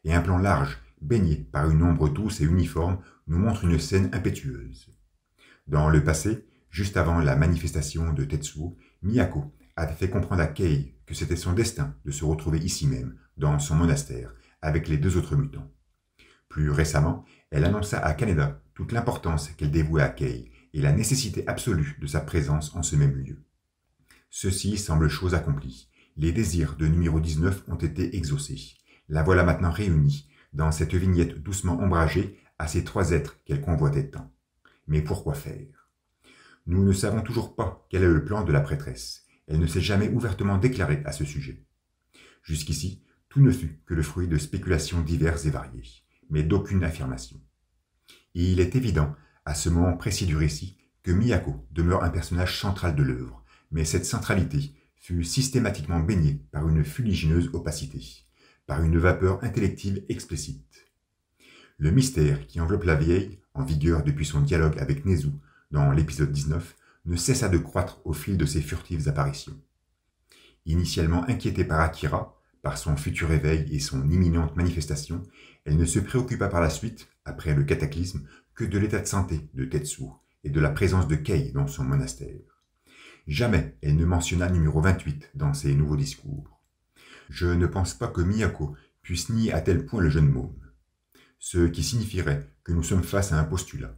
Et un plan large, baigné par une ombre douce et uniforme, nous montre une scène impétueuse. Dans le passé, juste avant la manifestation de Tetsuo, Miyako avait fait comprendre à Kei que c'était son destin de se retrouver ici même, dans son monastère, avec les deux autres mutants. Plus récemment, elle annonça à Kaneda toute l'importance qu'elle dévouait à Kei et la nécessité absolue de sa présence en ce même lieu. Ceci semble chose accomplie. Les désirs de numéro 19 ont été exaucés. La voilà maintenant réunie, dans cette vignette doucement ombragée, à ces trois êtres qu'elle convoitait tant. Mais pourquoi faire? Nous ne savons toujours pas quel est le plan de la prêtresse. Elle ne s'est jamais ouvertement déclarée à ce sujet. Jusqu'ici, tout ne fut que le fruit de spéculations diverses et variées, mais d'aucune affirmation. Et il est évident, à ce moment précis du récit, que Miyako demeure un personnage central de l'œuvre, mais cette centralité fut systématiquement baignée par une fuligineuse opacité, par une vapeur intellective explicite. Le mystère qui enveloppe la vieille, en vigueur depuis son dialogue avec Nezu dans l'épisode 19, ne cessa de croître au fil de ses furtives apparitions. Initialement inquiétée par Akira, par son futur éveil et son imminente manifestation, elle ne se préoccupa par la suite, après le cataclysme, que de l'état de santé de Tetsuo et de la présence de Kei dans son monastère. Jamais elle ne mentionna numéro 28 dans ses nouveaux discours. Je ne pense pas que Miyako puisse nier à tel point le jeune môme. Ce qui signifierait que nous sommes face à un postulat.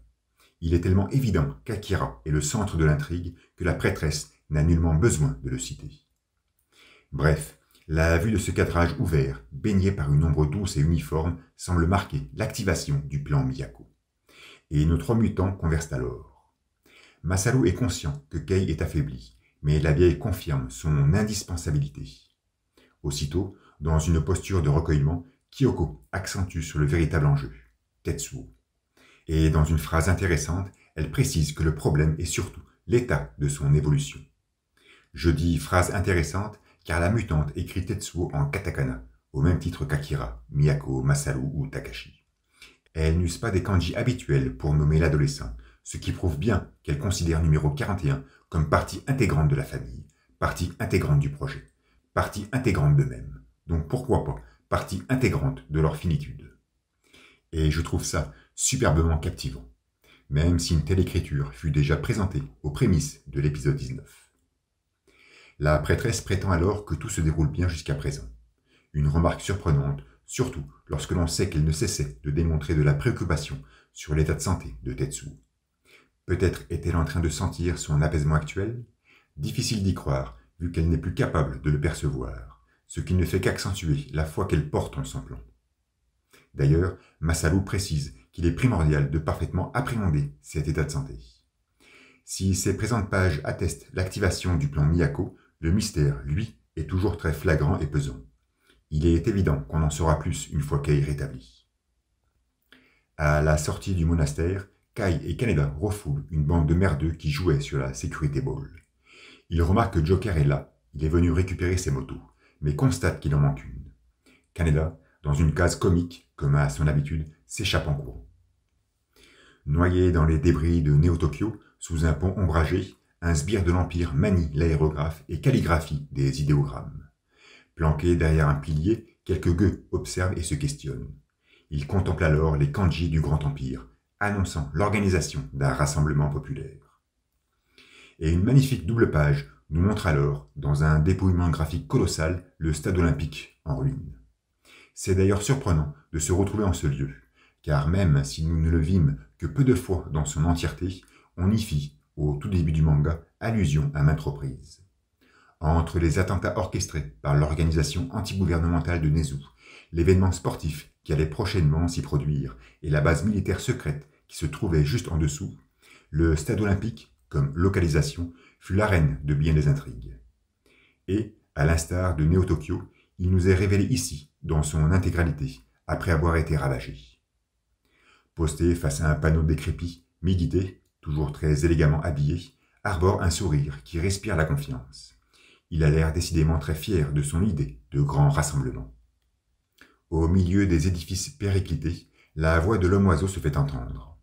Il est tellement évident qu'Akira est le centre de l'intrigue que la prêtresse n'a nullement besoin de le citer. Bref, la vue de ce cadrage ouvert, baigné par une ombre douce et uniforme, semble marquer l'activation du plan Miyako. Et nos trois mutants conversent alors. Masaru est conscient que Kei est affaibli, mais la vieille confirme son indispensabilité. Aussitôt, dans une posture de recueillement, Kyoko accentue sur le véritable enjeu, Tetsuo. Et dans une phrase intéressante, elle précise que le problème est surtout l'état de son évolution. Je dis phrase intéressante car la mutante écrit Tetsuo en katakana, au même titre qu'Akira, Miyako, Masaru ou Takashi. Elles n'usent pas des kanji habituels pour nommer l'adolescent, ce qui prouve bien qu'elle considère numéro 41 comme partie intégrante de la famille, partie intégrante du projet, partie intégrante d'eux-mêmes, donc pourquoi pas partie intégrante de leur finitude. Et je trouve ça superbement captivant, même si une telle écriture fut déjà présentée aux prémices de l'épisode 19. La prêtresse prétend alors que tout se déroule bien jusqu'à présent. Une remarque surprenante, surtout lorsque l'on sait qu'elle ne cessait de démontrer de la préoccupation sur l'état de santé de Tetsuo. Peut-être est-elle en train de sentir son apaisement actuel? Difficile d'y croire, vu qu'elle n'est plus capable de le percevoir, ce qui ne fait qu'accentuer la foi qu'elle porte en son plan. D'ailleurs, Masaru précise qu'il est primordial de parfaitement appréhender cet état de santé. Si ces présentes pages attestent l'activation du plan Miyako, le mystère, lui, est toujours très flagrant et pesant. Il est évident qu'on en saura plus une fois Kei rétabli. À la sortie du monastère, Kai et Kaneda refoulent une bande de merdeux qui jouaient sur la Security Ball. Ils remarquent que Joker est là, il est venu récupérer ses motos, mais constate qu'il en manque une. Kaneda, dans une case comique, comme à son habitude, s'échappe en courant. Noyé dans les débris de Néo-Tokyo, sous un pont ombragé, un sbire de l'Empire manie l'aérographe et calligraphie des idéogrammes. Planqué derrière un pilier, quelques gueux observent et se questionnent. Ils contemplent alors les kanji du Grand Empire, annonçant l'organisation d'un rassemblement populaire. Et une magnifique double page nous montre alors, dans un dépouillement graphique colossal, le stade olympique en ruine. C'est d'ailleurs surprenant de se retrouver en ce lieu, car même si nous ne le vîmes que peu de fois dans son entièreté, on y fit, au tout début du manga, allusion à maintes reprises. Entre les attentats orchestrés par l'organisation antigouvernementale de Nezu, l'événement sportif qui allait prochainement s'y produire et la base militaire secrète qui se trouvait juste en dessous, le stade olympique, comme localisation, fut l'arène de bien des intrigues. Et, à l'instar de Néo-Tokyo, il nous est révélé ici, dans son intégralité, après avoir été ravagé. Posté face à un panneau décrépit, Migite, toujours très élégamment habillé, arbore un sourire qui respire la confiance. Il a l'air décidément très fier de son idée de grand rassemblement. Au milieu des édifices périclités, la voix de l'homme-oiseau se fait entendre.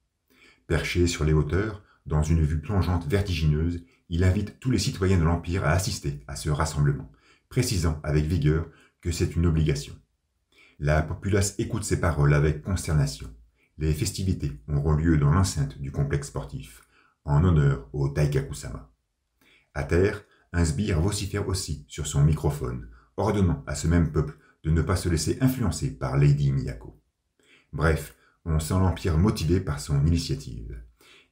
Perché sur les hauteurs, dans une vue plongeante vertigineuse, il invite tous les citoyens de l'Empire à assister à ce rassemblement, précisant avec vigueur que c'est une obligation. La populace écoute ces paroles avec consternation. Les festivités auront lieu dans l'enceinte du complexe sportif, en honneur au Daikaku-sama. À terre, un sbire vocifère aussi sur son microphone, ordonnant à ce même peuple de ne pas se laisser influencer par Lady Miyako. Bref, on sent l'Empire motivé par son initiative.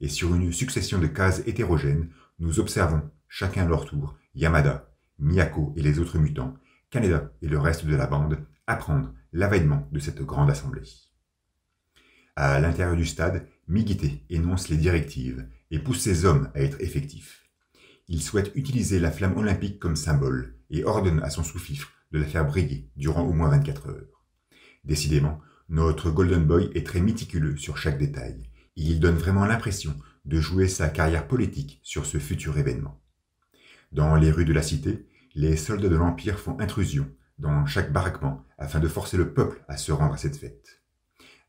Et sur une succession de cases hétérogènes, nous observons, chacun à leur tour, Yamada, Miyako et les autres mutants, Kaneda et le reste de la bande, apprendre l'avènement de cette grande assemblée. À l'intérieur du stade, Migite énonce les directives et pousse ses hommes à être effectifs. Il souhaite utiliser la flamme olympique comme symbole et ordonne à son sous-fifre de la faire briller durant au moins 24 heures. Décidément, notre Golden Boy est très méticuleux sur chaque détail. Il donne vraiment l'impression de jouer sa carrière politique sur ce futur événement. Dans les rues de la cité, les soldats de l'Empire font intrusion dans chaque baraquement afin de forcer le peuple à se rendre à cette fête.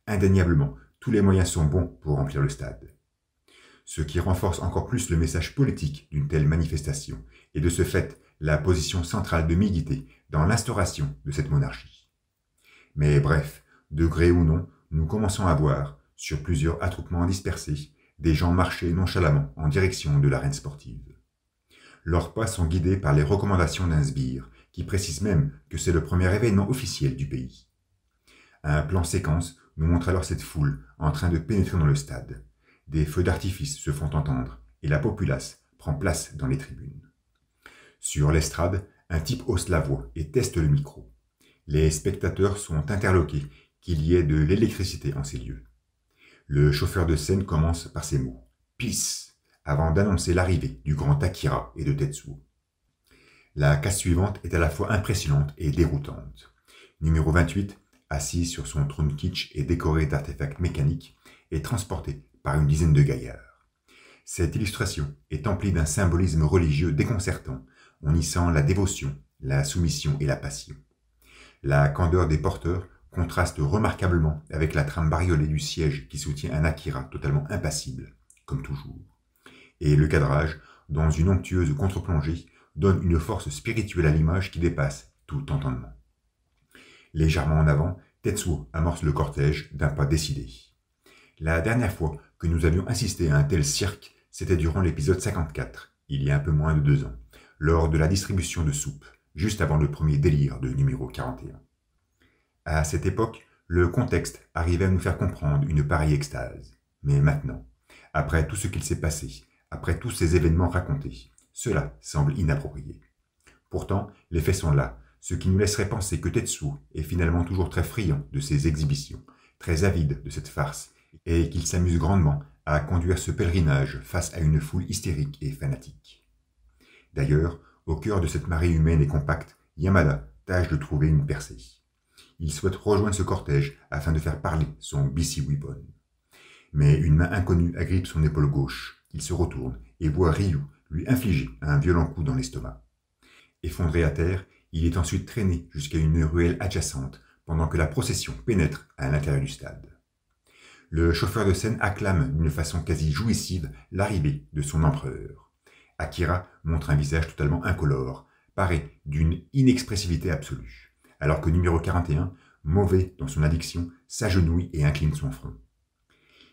Indéniablement, tous les moyens sont bons pour remplir le stade. Ce qui renforce encore plus le message politique d'une telle manifestation et de ce fait la position centrale de Migite dans l'instauration de cette monarchie. Mais bref, de gré ou non, nous commençons à voir, sur plusieurs attroupements dispersés, des gens marcher nonchalamment en direction de l'arène sportive. Leurs pas sont guidés par les recommandations d'un sbire, qui précise même que c'est le premier événement officiel du pays. Un plan séquence nous montre alors cette foule en train de pénétrer dans le stade. Des feux d'artifice se font entendre et la populace prend place dans les tribunes. Sur l'estrade, un type hausse la voix et teste le micro. Les spectateurs sont interloqués qu'il y ait de l'électricité en ces lieux. Le chauffeur de scène commence par ces mots « Peace » avant d'annoncer l'arrivée du grand Akira et de Tetsuo. La case suivante est à la fois impressionnante et déroutante. Numéro 28, assis sur son trône kitsch et décoré d'artefacts mécaniques, est transporté par une dizaine de gaillards. Cette illustration est emplie d'un symbolisme religieux déconcertant. On y sent la dévotion, la soumission et la passion. La candeur des porteurs contraste remarquablement avec la trame bariolée du siège qui soutient un Akira totalement impassible, comme toujours. Et le cadrage, dans une onctueuse contre-plongée, donne une force spirituelle à l'image qui dépasse tout entendement. Légèrement en avant, Tetsuo amorce le cortège d'un pas décidé. La dernière fois que nous avions assisté à un tel cirque, c'était durant l'épisode 54, il y a un peu moins de 2 ans, lors de la distribution de soupe, juste avant le premier délire de numéro 41. À cette époque, le contexte arrivait à nous faire comprendre une pareille extase. Mais maintenant, après tout ce qu'il s'est passé, après tous ces événements racontés, cela semble inapproprié. Pourtant, les faits sont là, ce qui nous laisserait penser que Tetsuo est finalement toujours très friand de ces exhibitions, très avide de cette farce, et qu'il s'amuse grandement à conduire ce pèlerinage face à une foule hystérique et fanatique. D'ailleurs, au cœur de cette marée humaine et compacte, Yamada tâche de trouver une percée. Il souhaite rejoindre ce cortège afin de faire parler son BC Weapon. Mais une main inconnue agrippe son épaule gauche. Il se retourne et voit Ryu lui infliger un violent coup dans l'estomac. Effondré à terre, il est ensuite traîné jusqu'à une ruelle adjacente pendant que la procession pénètre à l'intérieur du stade. Le chauffeur de scène acclame d'une façon quasi jouissive l'arrivée de son empereur. Akira montre un visage totalement incolore, paré d'une inexpressivité absolue, alors que numéro 41, mauvais dans son addiction, s'agenouille et incline son front.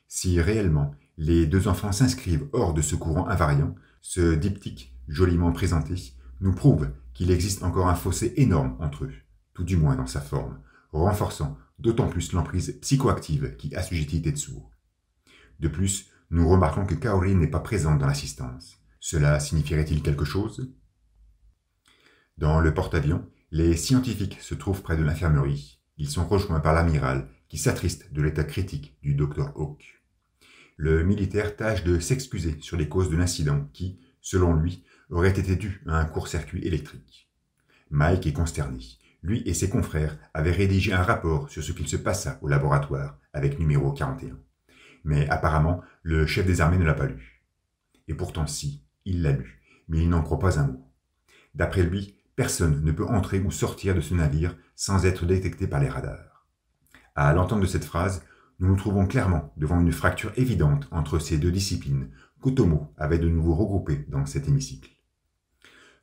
Si réellement les deux enfants s'inscrivent hors de ce courant invariant, ce diptyque joliment présenté nous prouve qu'il existe encore un fossé énorme entre eux, tout du moins dans sa forme, renforçant d'autant plus l'emprise psychoactive qui assujettit Tetsuo. De plus, nous remarquons que Kaori n'est pas présente dans l'assistance. Cela signifierait-il quelque chose? Dans le porte-avions, les scientifiques se trouvent près de l'infirmerie. Ils sont rejoints par l'amiral qui s'attriste de l'état critique du Dr Hawk. Le militaire tâche de s'excuser sur les causes de l'incident qui, selon lui, aurait été dû à un court-circuit électrique. Mike est consterné. Lui et ses confrères avaient rédigé un rapport sur ce qu'il se passa au laboratoire avec numéro 41. Mais apparemment, le chef des armées ne l'a pas lu. Et pourtant si, il l'a lu, mais il n'en croit pas un mot. D'après lui, personne ne peut entrer ou sortir de ce navire sans être détecté par les radars. À l'entente de cette phrase, nous nous trouvons clairement devant une fracture évidente entre ces deux disciplines qu'Otomo avait de nouveau regroupées dans cet hémicycle.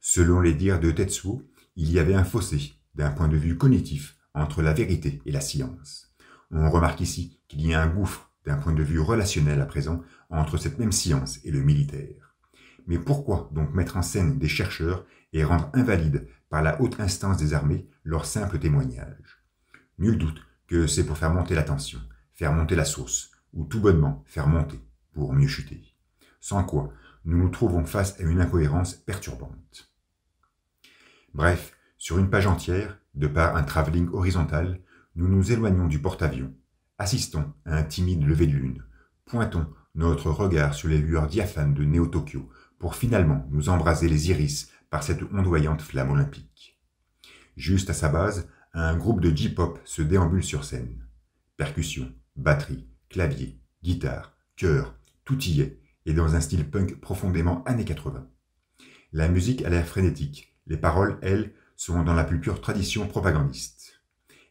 Selon les dires de Tetsuo, il y avait un fossé, d'un point de vue cognitif, entre la vérité et la science. On remarque ici qu'il y a un gouffre, d'un point de vue relationnel à présent, entre cette même science et le militaire. Mais pourquoi donc mettre en scène des chercheurs et rendre invalides par la haute instance des armées leur simple témoignage? Nul doute que c'est pour faire monter la tension, faire monter la sauce, ou tout bonnement faire monter, pour mieux chuter. Sans quoi, nous nous trouvons face à une incohérence perturbante. Bref, sur une page entière, de par un travelling horizontal, nous nous éloignons du porte-avions, assistons à un timide lever de lune, pointons notre regard sur les lueurs diaphanes de Néo-Tokyo pour finalement nous embraser les iris par cette ondoyante flamme olympique. Juste à sa base, un groupe de J-pop se déambule sur scène. Percussions, batterie, clavier, guitare, chœur, tout y est, et dans un style punk profondément années 80. La musique a l'air frénétique, les paroles, elles, sont dans la plus pure tradition propagandiste.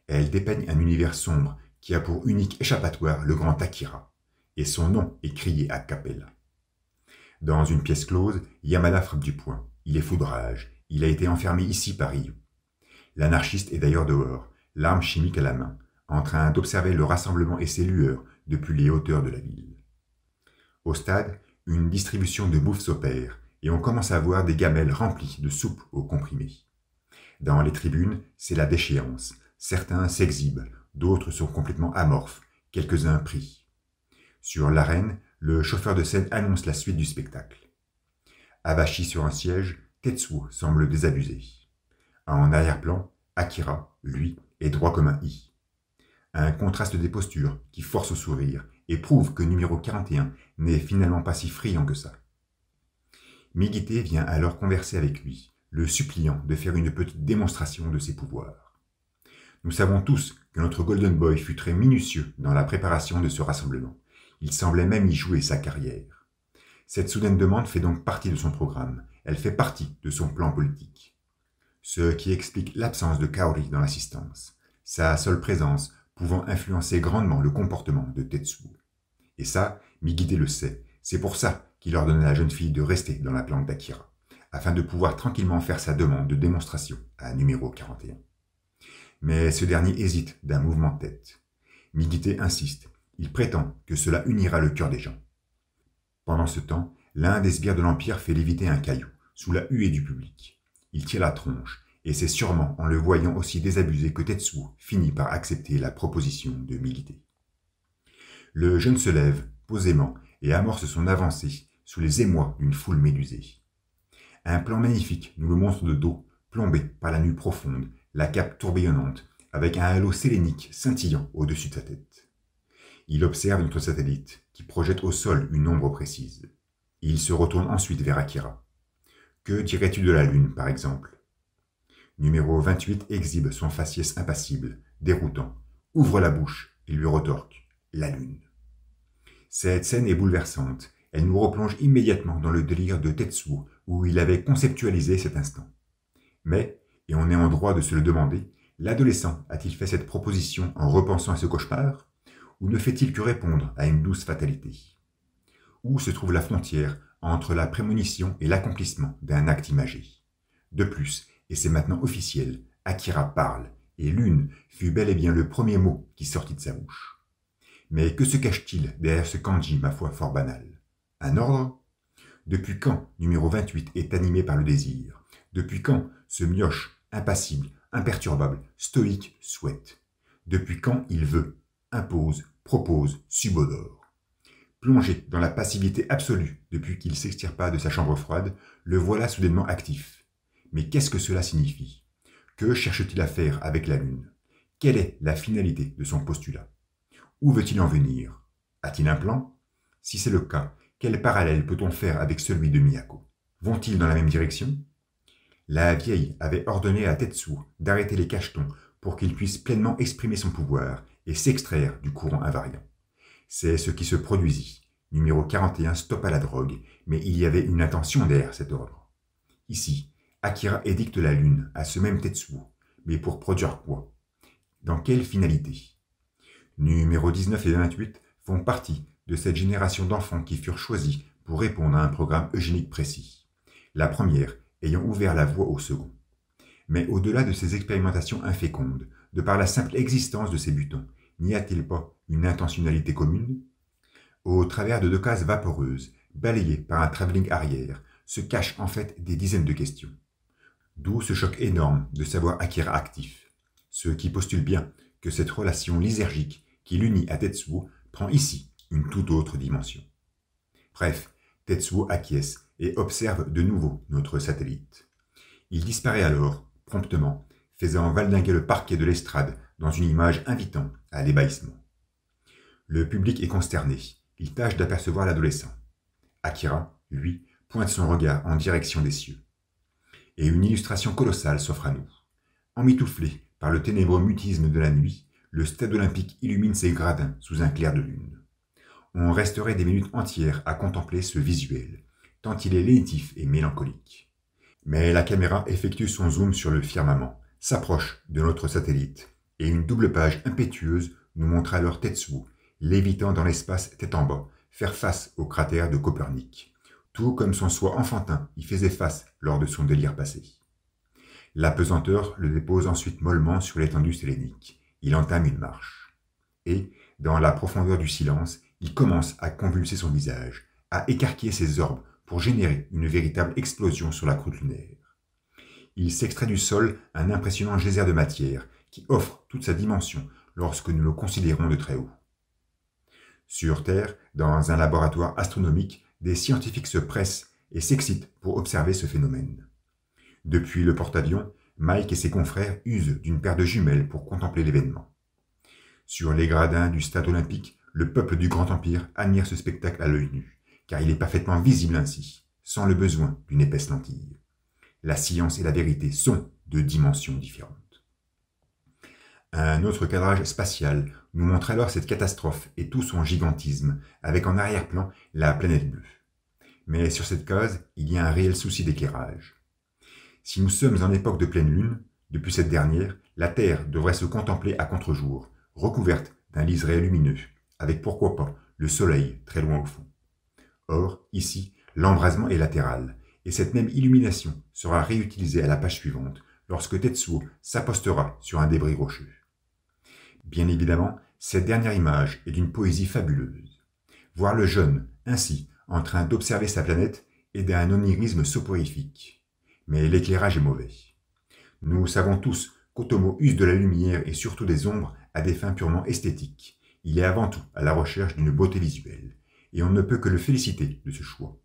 Elles dépeignent un univers sombre qui a pour unique échappatoire le grand Akira, et son nom est crié à cappella. Dans une pièce close, Yamada frappe du poing. Il est foudrage, il a été enfermé ici par Ryu. L'anarchiste est d'ailleurs dehors, l'arme chimique à la main, en train d'observer le rassemblement et ses lueurs depuis les hauteurs de la ville. Au stade, une distribution de bouffe s'opère, et on commence à voir des gamelles remplies de soupe aux comprimés. Dans les tribunes, c'est la déchéance. Certains s'exhibent, d'autres sont complètement amorphes, quelques-uns pris. Sur l'arène, le chauffeur de scène annonce la suite du spectacle. Avachi sur un siège, Tetsuo semble désabusé. En arrière-plan, Akira, lui, est droit comme un i. Un contraste des postures qui force au sourire et prouve que numéro 41 n'est finalement pas si friand que ça. Migite vient alors converser avec lui, le suppliant de faire une petite démonstration de ses pouvoirs. Nous savons tous que notre Golden Boy fut très minutieux dans la préparation de ce rassemblement. Il semblait même y jouer sa carrière. Cette soudaine demande fait donc partie de son programme. Elle fait partie de son plan politique. Ce qui explique l'absence de Kaori dans l'assistance, sa seule présence pouvant influencer grandement le comportement de Tetsuo. Et ça, Migite le sait, C'est pour ça qu'il ordonne à la jeune fille de rester dans la planque d'Akira, afin de pouvoir tranquillement faire sa demande de démonstration à numéro 41. Mais ce dernier hésite d'un mouvement de tête. Migité insiste. Il prétend que cela unira le cœur des gens. Pendant ce temps, l'un des sbires de l'Empire fait léviter un caillou, sous la huée du public. Il tire la tronche, et c'est sûrement en le voyant aussi désabusé que Tetsuo finit par accepter la proposition de Migité. Le jeune se lève, posément, et amorce son avancée sous les émois d'une foule médusée. Un plan magnifique nous le montre de dos, plombé par la nuit profonde, la cape tourbillonnante, avec un halo sélénique scintillant au-dessus de sa tête. Il observe notre satellite, qui projette au sol une ombre précise. Il se retourne ensuite vers Akira. Que dirais-tu de la Lune, par exemple? Numéro 28 exhibe son faciès impassible, déroutant, ouvre la bouche et lui retorque « La Lune ». Cette scène est bouleversante. Elle nous replonge immédiatement dans le délire de Tetsuo, où il avait conceptualisé cet instant. Mais, et on est en droit de se le demander, l'adolescent a-t-il fait cette proposition en repensant à ce cauchemar, ou ne fait-il que répondre à une douce fatalité? Où se trouve la frontière entre la prémonition et l'accomplissement d'un acte imagé? De plus, et c'est maintenant officiel, Akira parle, et Lune fut bel et bien le premier mot qui sortit de sa bouche. Mais que se cache-t-il derrière ce kanji, ma foi, fort banal? Un ordre? Depuis quand numéro 28 est animé par le désir? Depuis quand ce mioche, impassible, imperturbable, stoïque, souhaite? Depuis quand il veut, impose, propose, subodore? Plongé dans la passivité absolue depuis qu'il s'extirpa de sa chambre froide, le voilà soudainement actif. Mais qu'est-ce que cela signifie? Que cherche-t-il à faire avec la Lune? Quelle est la finalité de son postulat? Où veut-il en venir? A-t-il un plan? Si c'est le cas, quel parallèle peut-on faire avec celui de Miyako? Vont-ils dans la même direction? La vieille avait ordonné à Tetsuo d'arrêter les cachetons pour qu'il puisse pleinement exprimer son pouvoir et s'extraire du courant invariant. C'est ce qui se produisit. Numéro 41 stoppa la drogue, mais il y avait une intention derrière cet ordre. Ici, Akira édicte la Lune à ce même Tetsuo, mais pour produire quoi? Dans quelle finalité? Numéro 19 et 28 font partie de cette génération d'enfants qui furent choisis pour répondre à un programme eugénique précis, la première ayant ouvert la voie au second. Mais au-delà de ces expérimentations infécondes, de par la simple existence de ces butons, n'y a-t-il pas une intentionnalité commune? Au travers de deux cases vaporeuses, balayées par un travelling arrière, se cachent en fait des dizaines de questions. D'où ce choc énorme de savoir Akira actif, ce qui postule bien que cette relation lysergique qui l'unit à Tetsuo prend ici une toute autre dimension. Bref, Tetsuo acquiesce et observe de nouveau notre satellite. Il disparaît alors, promptement, faisant valdinguer le parquet de l'estrade dans une image invitant à l'ébahissement. Le public est consterné, il tâche d'apercevoir l'adolescent. Akira, lui, pointe son regard en direction des cieux. Et une illustration colossale s'offre à nous. Emmitouflé par le ténébreux mutisme de la nuit, le stade olympique illumine ses gradins sous un clair de lune. On resterait des minutes entières à contempler ce visuel, tant il est lénitif et mélancolique. Mais la caméra effectue son zoom sur le firmament, s'approche de notre satellite, et une double page impétueuse nous montre alors Tetsuo, lévitant dans l'espace tête en bas, faire face au cratère de Copernic, tout comme son soi enfantin y faisait face lors de son délire passé. La pesanteur le dépose ensuite mollement sur l'étendue sélénique. Il entame une marche. Et, dans la profondeur du silence, il commence à convulser son visage, à écarquiller ses orbes pour générer une véritable explosion sur la croûte lunaire. Il s'extrait du sol un impressionnant geyser de matière qui offre toute sa dimension lorsque nous le considérons de très haut. Sur Terre, dans un laboratoire astronomique, des scientifiques se pressent et s'excitent pour observer ce phénomène. Depuis le porte-avions, Mike et ses confrères usent d'une paire de jumelles pour contempler l'événement. Sur les gradins du stade olympique, le peuple du Grand Empire admire ce spectacle à l'œil nu, car il est parfaitement visible ainsi, sans le besoin d'une épaisse lentille. La science et la vérité sont de dimensions différentes. Un autre cadrage spatial nous montre alors cette catastrophe et tout son gigantisme, avec en arrière-plan la planète bleue. Mais sur cette case, il y a un réel souci d'éclairage. Si nous sommes en époque de pleine lune, depuis cette dernière, la Terre devrait se contempler à contre-jour, recouverte d'un liseré lumineux, avec pourquoi pas le soleil très loin au fond. Or, ici, l'embrasement est latéral, et cette même illumination sera réutilisée à la page suivante, lorsque Tetsuo s'apostera sur un débris rocheux. Bien évidemment, cette dernière image est d'une poésie fabuleuse. Voir le jeune, ainsi, en train d'observer sa planète, est d'un onirisme soporifique. Mais l'éclairage est mauvais. Nous savons tous qu'Otomo use de la lumière et surtout des ombres à des fins purement esthétiques. Il est avant tout à la recherche d'une beauté visuelle, et on ne peut que le féliciter de ce choix.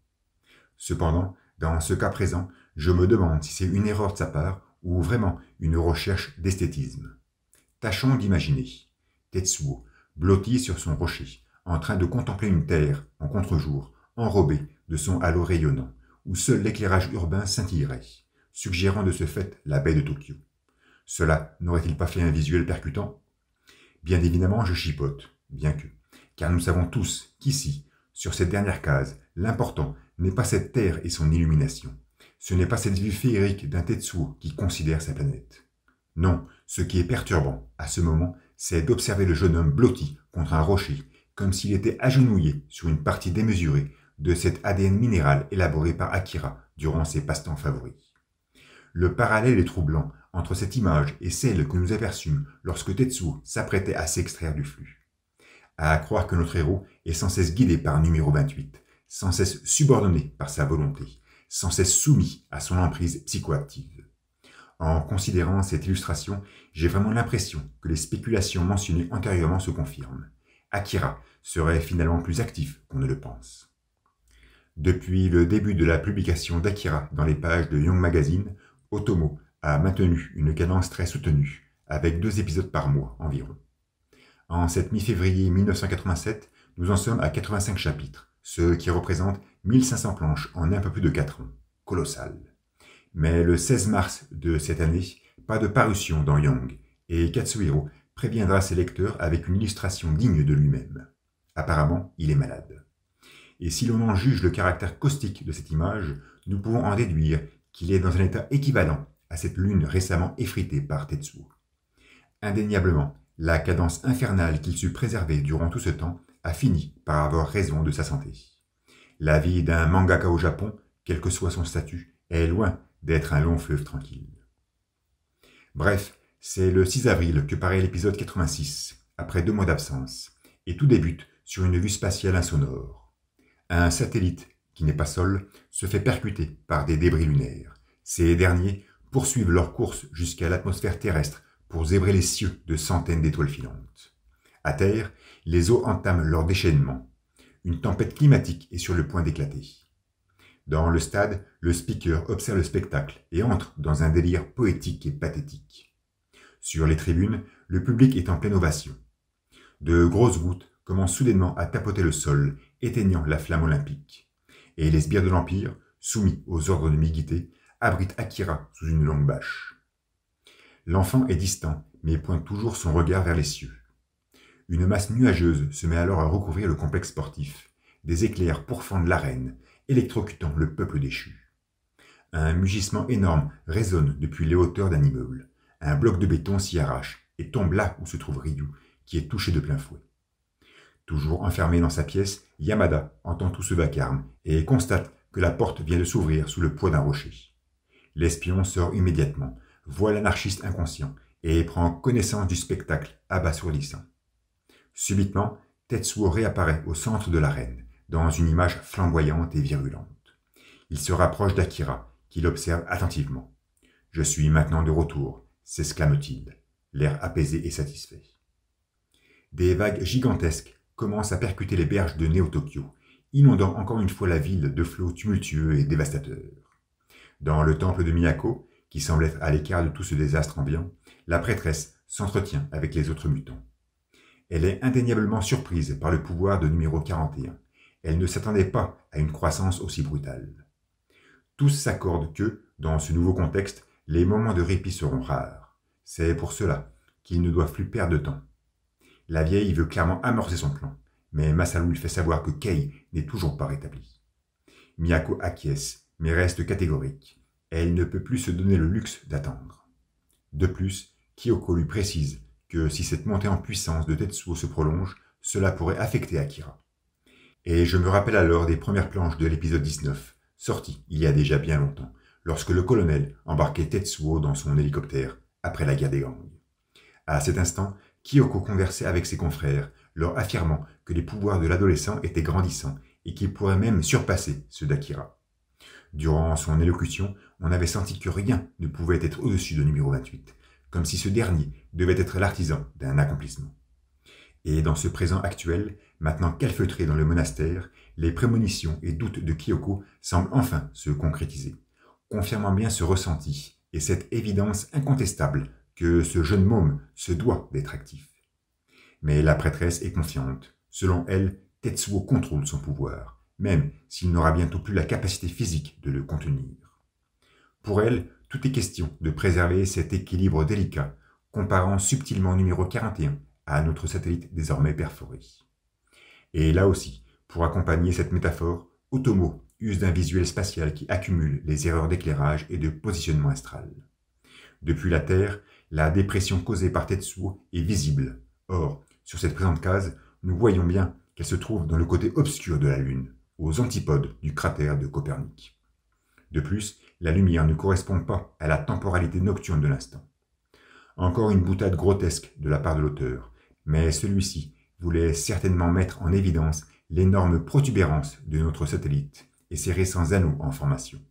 Cependant, dans ce cas présent, je me demande si c'est une erreur de sa part ou vraiment une recherche d'esthétisme. Tâchons d'imaginer Tetsuo, blotti sur son rocher, en train de contempler une terre en contre-jour, enrobée de son halo rayonnant, où seul l'éclairage urbain scintillerait, suggérant de ce fait la baie de Tokyo. Cela n'aurait-il pas fait un visuel percutant? Bien évidemment, je chipote, bien que, car nous savons tous qu'ici, sur cette dernière case, l'important n'est pas cette terre et son illumination. Ce n'est pas cette vue féerique d'un Tetsuo qui considère sa planète. Non, ce qui est perturbant, à ce moment, c'est d'observer le jeune homme blotti contre un rocher, comme s'il était agenouillé sur une partie démesurée de cet ADN minéral élaboré par Akira durant ses passe-temps favoris. Le parallèle est troublant entre cette image et celle que nous aperçûmes lorsque Tetsuo s'apprêtait à s'extraire du flux. À croire que notre héros est sans cesse guidé par numéro 28, sans cesse subordonné par sa volonté, sans cesse soumis à son emprise psychoactive. En considérant cette illustration, j'ai vraiment l'impression que les spéculations mentionnées antérieurement se confirment. Akira serait finalement plus actif qu'on ne le pense. Depuis le début de la publication d'Akira dans les pages de Young Magazine, Otomo a maintenu une cadence très soutenue, avec 2 épisodes par mois environ. En cette mi-février 1987, nous en sommes à 85 chapitres, ce qui représente 1500 planches en un peu plus de 4 ans. Colossal. Mais le 16 mars de cette année, pas de parution dans Young, et Katsuhiro préviendra ses lecteurs avec une illustration digne de lui-même. Apparemment, il est malade. Et si l'on en juge le caractère caustique de cette image, nous pouvons en déduire qu'il est dans un état équivalent à cette lune récemment effritée par Tetsuo. Indéniablement, la cadence infernale qu'il sut préserver durant tout ce temps a fini par avoir raison de sa santé. La vie d'un mangaka au Japon, quel que soit son statut, est loin d'être un long fleuve tranquille. Bref, c'est le 6 avril que paraît l'épisode 86, après 2 mois d'absence, et tout débute sur une vue spatiale insonore. Un satellite, qui n'est pas Sol, se fait percuter par des débris lunaires. Ces derniers poursuivent leur course jusqu'à l'atmosphère terrestre pour zébrer les cieux de centaines d'étoiles filantes. À terre, les eaux entament leur déchaînement. Une tempête climatique est sur le point d'éclater. Dans le stade, le speaker observe le spectacle et entre dans un délire poétique et pathétique. Sur les tribunes, le public est en pleine ovation. De grosses gouttes commencent soudainement à tapoter le sol, éteignant la flamme olympique. Et les sbires de l'Empire, soumis aux ordres de Migité, abritent Akira sous une longue bâche. L'enfant est distant, mais pointe toujours son regard vers les cieux. Une masse nuageuse se met alors à recouvrir le complexe sportif. Des éclairs pourfendent l'arène, électrocutant le peuple déchu. Un mugissement énorme résonne depuis les hauteurs d'un immeuble. Un bloc de béton s'y arrache et tombe là où se trouve Ryu, qui est touché de plein fouet. Toujours enfermé dans sa pièce, Yamada entend tout ce vacarme et constate que la porte vient de s'ouvrir sous le poids d'un rocher. L'espion sort immédiatement, voit l'anarchiste inconscient et prend connaissance du spectacle abasourdissant. Subitement, Tetsuo réapparaît au centre de l'arène, dans une image flamboyante et virulente. Il se rapproche d'Akira, qui l'observe attentivement. « Je suis maintenant de retour », s'exclame-t-il, l'air apaisé et satisfait. Des vagues gigantesques commencent à percuter les berges de Néo-Tokyo, inondant encore une fois la ville de flots tumultueux et dévastateurs. Dans le temple de Miyako, qui semble être à l'écart de tout ce désastre ambiant, la prêtresse s'entretient avec les autres mutants. Elle est indéniablement surprise par le pouvoir de numéro 41. Elle ne s'attendait pas à une croissance aussi brutale. Tous s'accordent que, dans ce nouveau contexte, les moments de répit seront rares. C'est pour cela qu'ils ne doivent plus perdre de temps. La vieille veut clairement amorcer son plan, mais Masaru lui fait savoir que Kei n'est toujours pas rétabli. Miyako acquiesce, mais reste catégorique. Elle ne peut plus se donner le luxe d'attendre. De plus, Kyoko lui précise que si cette montée en puissance de Tetsuo se prolonge, cela pourrait affecter Akira. Et je me rappelle alors des premières planches de l'épisode 19, sorties il y a déjà bien longtemps, lorsque le colonel embarquait Tetsuo dans son hélicoptère après la guerre des gangs. À cet instant, Kyoko conversait avec ses confrères, leur affirmant que les pouvoirs de l'adolescent étaient grandissants et qu'ils pourraient même surpasser ceux d'Akira. Durant son élocution, on avait senti que rien ne pouvait être au-dessus de numéro 28, comme si ce dernier devait être l'artisan d'un accomplissement. Et dans ce présent actuel, maintenant calfeutré dans le monastère, les prémonitions et doutes de Kyoko semblent enfin se concrétiser, confirmant bien ce ressenti et cette évidence incontestable que ce jeune môme se doit d'être actif. Mais la prêtresse est confiante. Selon elle, Tetsuo contrôle son pouvoir, même s'il n'aura bientôt plus la capacité physique de le contenir. Pour elle, tout est question de préserver cet équilibre délicat, comparant subtilement numéro 41 à notre satellite désormais perforé. Et là aussi, pour accompagner cette métaphore, Otomo use d'un visuel spatial qui accumule les erreurs d'éclairage et de positionnement astral. Depuis la Terre, la dépression causée par Tetsuo est visible. Or, sur cette présente case, nous voyons bien qu'elle se trouve dans le côté obscur de la Lune, aux antipodes du cratère de Copernic. De plus, la lumière ne correspond pas à la temporalité nocturne de l'instant. Encore une boutade grotesque de la part de l'auteur, mais celui-ci voulait certainement mettre en évidence l'énorme protubérance de notre satellite et ses récents anneaux en formation.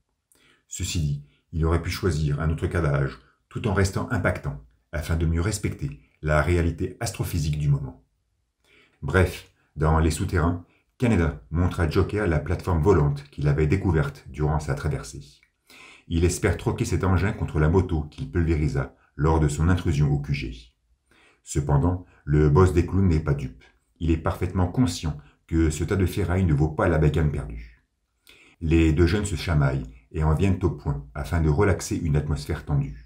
Ceci dit, il aurait pu choisir un autre cadage tout en restant impactant, afin de mieux respecter la réalité astrophysique du moment. Bref, dans Les Souterrains, Kaneda montre à Joker la plateforme volante qu'il avait découverte durant sa traversée. Il espère troquer cet engin contre la moto qu'il pulvérisa lors de son intrusion au QG. Cependant, le boss des clowns n'est pas dupe. Il est parfaitement conscient que ce tas de ferraille ne vaut pas la bécane perdue. Les deux jeunes se chamaillent et en viennent au point afin de relaxer une atmosphère tendue.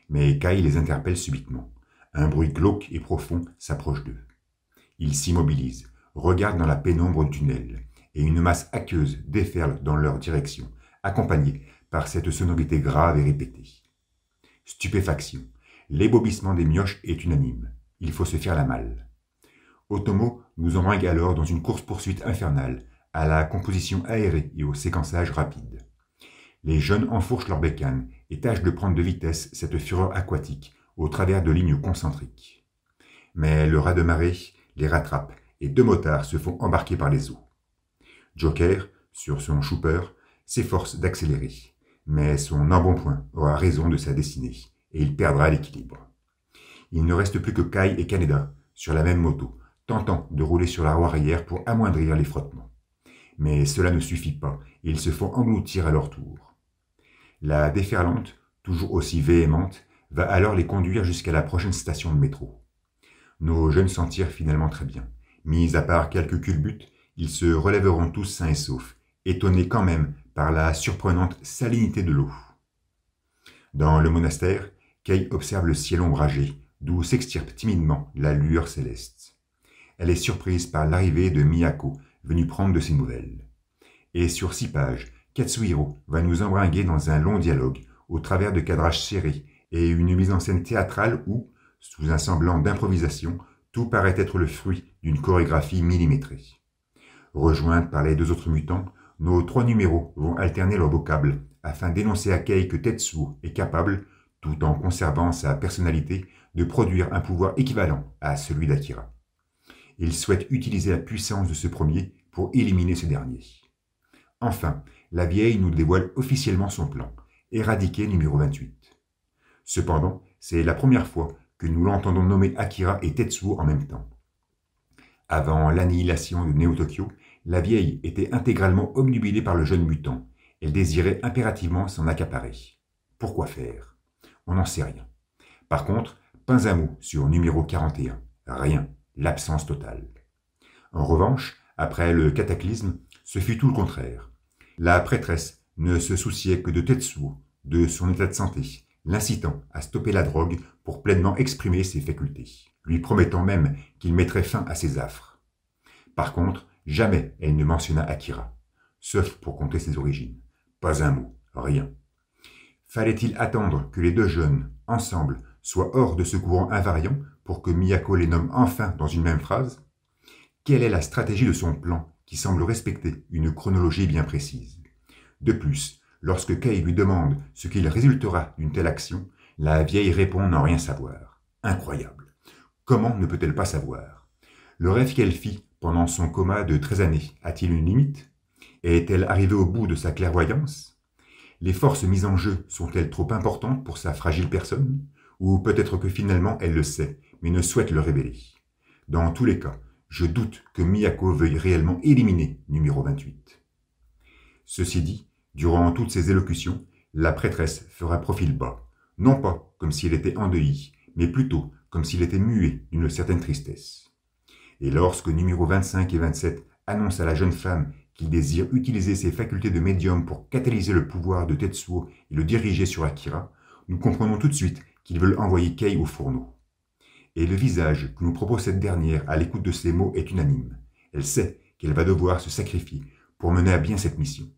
Mais Kai les interpelle subitement. Un bruit glauque et profond s'approche d'eux. Ils s'immobilisent, regardent dans la pénombre du tunnel, et une masse aqueuse déferle dans leur direction, accompagnée par cette sonorité grave et répétée. Stupéfaction. L'ébobissement des mioches est unanime. Il faut se faire la malle. Otomo nous embringue alors dans une course-poursuite infernale, à la composition aérée et au séquençage rapide. Les jeunes enfourchent leurs bécanes et tâchent de prendre de vitesse cette fureur aquatique au travers de lignes concentriques. Mais le raz-de-marée les rattrape et deux motards se font embarquer par les eaux. Joker, sur son chooper, s'efforce d'accélérer, mais son embonpoint aura raison de sa destinée et il perdra l'équilibre. Il ne reste plus que Kai et Kaneda sur la même moto, tentant de rouler sur la roue arrière pour amoindrir les frottements. Mais cela ne suffit pas et ils se font engloutir à leur tour. La déferlante, toujours aussi véhémente, va alors les conduire jusqu'à la prochaine station de métro. Nos jeunes s'en tirent finalement très bien. Mis à part quelques culbutes, ils se relèveront tous sains et saufs, étonnés quand même par la surprenante salinité de l'eau. Dans le monastère, Kei observe le ciel ombragé, d'où s'extirpe timidement la lueur céleste. Elle est surprise par l'arrivée de Miyako, venue prendre de ses nouvelles. Et sur 6 pages, Katsuhiro va nous embringuer dans un long dialogue, au travers de cadrages serrés et une mise en scène théâtrale où, sous un semblant d'improvisation, tout paraît être le fruit d'une chorégraphie millimétrée. Rejointes par les 2 autres mutants, nos 3 numéros vont alterner leurs vocables afin d'énoncer à Kei que Tetsuo est capable, tout en conservant sa personnalité, de produire un pouvoir équivalent à celui d'Akira. Il souhaite utiliser la puissance de ce premier pour éliminer ce dernier. Enfin, la vieille nous dévoile officiellement son plan, éradiquer numéro 28. Cependant, c'est la première fois que nous l'entendons nommer Akira et Tetsuo en même temps. Avant l'annihilation de Neo-Tokyo, la vieille était intégralement obnubilée par le jeune mutant. Elle désirait impérativement s'en accaparer. Pourquoi faire? On n'en sait rien. Par contre, pas un mot sur numéro 41. Rien. L'absence totale. En revanche, après le cataclysme, ce fut tout le contraire. La prêtresse ne se souciait que de Tetsuo, de son état de santé, l'incitant à stopper la drogue pour pleinement exprimer ses facultés, lui promettant même qu'il mettrait fin à ses affres. Par contre, jamais elle ne mentionna Akira, sauf pour compter ses origines. Pas un mot, rien. Fallait-il attendre que les 2 jeunes, ensemble, soient hors de ce courant invariant pour que Miyako les nomme enfin dans une même phrase? Quelle est la stratégie de son plan qui semble respecter une chronologie bien précise. De plus, lorsque Kay lui demande ce qu'il résultera d'une telle action, la vieille répond n'en rien savoir. Incroyable. Comment ne peut-elle pas savoir? Le rêve qu'elle fit pendant son coma de 13 années a-t-il une limite? Est-elle arrivée au bout de sa clairvoyance? Les forces mises en jeu sont-elles trop importantes pour sa fragile personne? Ou peut-être que finalement elle le sait, mais ne souhaite le révéler. Dans tous les cas, je doute que Miyako veuille réellement éliminer numéro 28. Ceci dit, durant toutes ces élocutions, la prêtresse fera profil bas, non pas comme si elle était endeuillée, mais plutôt comme s'il était muet d'une certaine tristesse. Et lorsque numéro 25 et 27 annoncent à la jeune femme qu'il désire utiliser ses facultés de médium pour catalyser le pouvoir de Tetsuo et le diriger sur Akira, nous comprenons tout de suite qu'ils veulent envoyer Kei au fourneau. Et le visage que nous propose cette dernière à l'écoute de ces mots est unanime. Elle sait qu'elle va devoir se sacrifier pour mener à bien cette mission.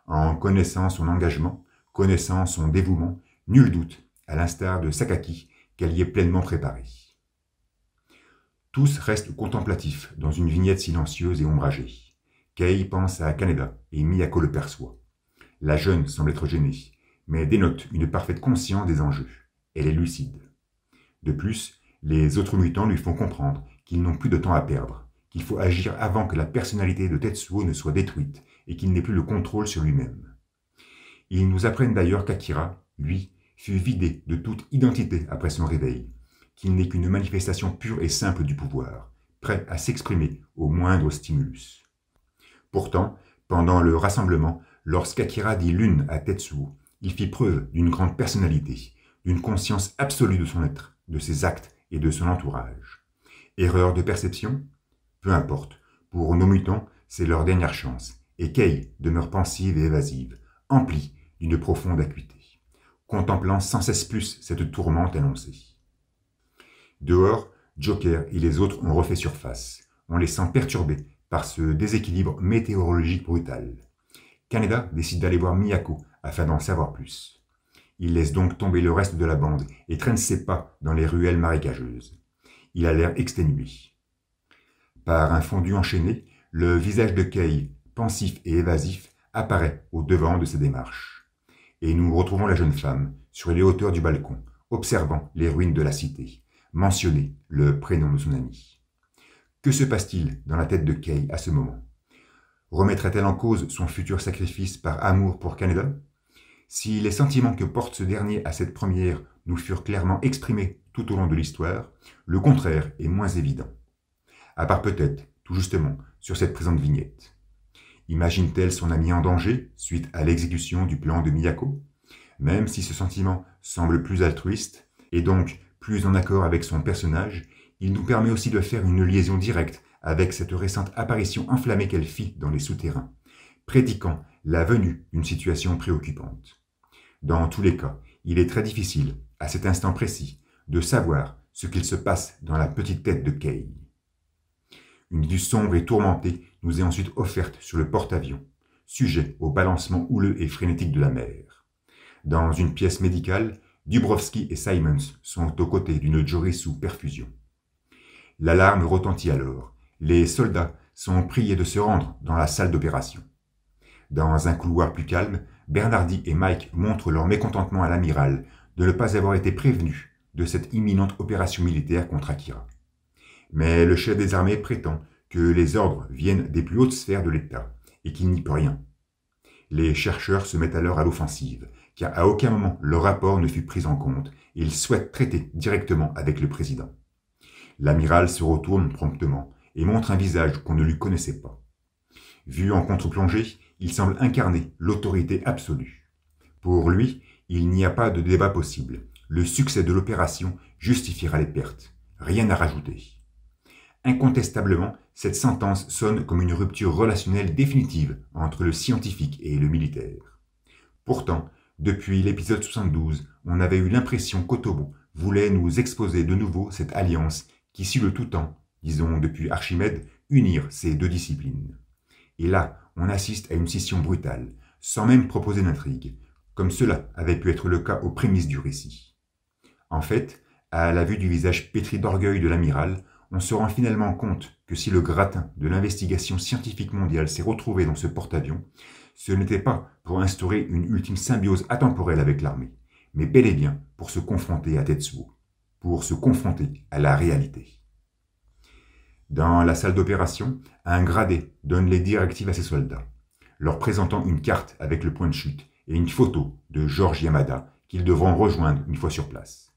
En connaissant son engagement, connaissant son dévouement, nul doute, à l'instar de Sakaki, qu'elle y est pleinement préparée. Tous restent contemplatifs dans une vignette silencieuse et ombragée. Kei pense à Kaneda et Miyako le perçoit. La jeune semble être gênée, mais dénote une parfaite conscience des enjeux. Elle est lucide. De plus, les autres mutants lui font comprendre qu'ils n'ont plus de temps à perdre, qu'il faut agir avant que la personnalité de Tetsuo ne soit détruite et qu'il n'ait plus le contrôle sur lui-même. Ils nous apprennent d'ailleurs qu'Akira, lui, fut vidé de toute identité après son réveil, qu'il n'est qu'une manifestation pure et simple du pouvoir, prêt à s'exprimer au moindre stimulus. Pourtant, pendant le rassemblement, lorsqu'Akira dit l'une à Tetsuo, il fit preuve d'une grande personnalité, d'une conscience absolue de son être, de ses actes et de son entourage. Erreur de perception? Peu importe, pour nos mutants, c'est leur dernière chance, et Kei demeure pensive et évasive, emplie d'une profonde acuité, contemplant sans cesse plus cette tourmente annoncée. Dehors, Joker et les autres ont refait surface. On les sent perturbés par ce déséquilibre météorologique brutal. Kaneda décide d'aller voir Miyako afin d'en savoir plus. Il laisse donc tomber le reste de la bande et traîne ses pas dans les ruelles marécageuses. Il a l'air exténué. Par un fondu enchaîné, le visage de Kei, pensif et évasif, apparaît au devant de ses démarches. Et nous retrouvons la jeune femme, sur les hauteurs du balcon, observant les ruines de la cité, mentionner le prénom de son ami. Que se passe-t-il dans la tête de Kei à ce moment? Remettrait-elle en cause son futur sacrifice par amour pour Kaneda? Si les sentiments que porte ce dernier à cette première nous furent clairement exprimés tout au long de l'histoire, le contraire est moins évident. À part peut-être, tout justement, sur cette présente vignette. Imagine-t-elle son ami en danger suite à l'exécution du plan de Miyako? Même si ce sentiment semble plus altruiste, et donc plus en accord avec son personnage, il nous permet aussi de faire une liaison directe avec cette récente apparition enflammée qu'elle fit dans les souterrains, prédiquant la venue d'une situation préoccupante. Dans tous les cas, il est très difficile, à cet instant précis, de savoir ce qu'il se passe dans la petite tête de Kei. Une vue sombre et tourmentée nous est ensuite offerte sur le porte-avions, sujet au balancement houleux et frénétique de la mer. Dans une pièce médicale, Dubrovsky et Simons sont aux côtés d'une Jory sous perfusion. L'alarme retentit alors. Les soldats sont priés de se rendre dans la salle d'opération. Dans un couloir plus calme, Bernardi et Mike montrent leur mécontentement à l'amiral de ne pas avoir été prévenus de cette imminente opération militaire contre Akira. Mais le chef des armées prétend que les ordres viennent des plus hautes sphères de l'État et qu'il n'y peut rien. Les chercheurs se mettent alors à l'offensive, car à aucun moment leur rapport ne fut pris en compte et ils souhaitent traiter directement avec le président. L'amiral se retourne promptement et montre un visage qu'on ne lui connaissait pas. Vu en contre-plongée, il semble incarner l'autorité absolue. Pour lui, il n'y a pas de débat possible. Le succès de l'opération justifiera les pertes. Rien à rajouter. Incontestablement, cette sentence sonne comme une rupture relationnelle définitive entre le scientifique et le militaire. Pourtant, depuis l'épisode 72, on avait eu l'impression qu'Otobo voulait nous exposer de nouveau cette alliance qui sut le tout temps, disons depuis Archimède, unir ces deux disciplines. Et là, on assiste à une scission brutale, sans même proposer d'intrigue, comme cela avait pu être le cas aux prémices du récit. En fait, à la vue du visage pétri d'orgueil de l'amiral, on se rend finalement compte que si le gratin de l'investigation scientifique mondiale s'est retrouvé dans ce porte-avions, ce n'était pas pour instaurer une ultime symbiose atemporelle avec l'armée, mais bel et bien pour se confronter à Tetsuo, pour se confronter à la réalité. Dans la salle d'opération, un gradé donne les directives à ses soldats, leur présentant une carte avec le point de chute et une photo de George Yamada qu'ils devront rejoindre une fois sur place.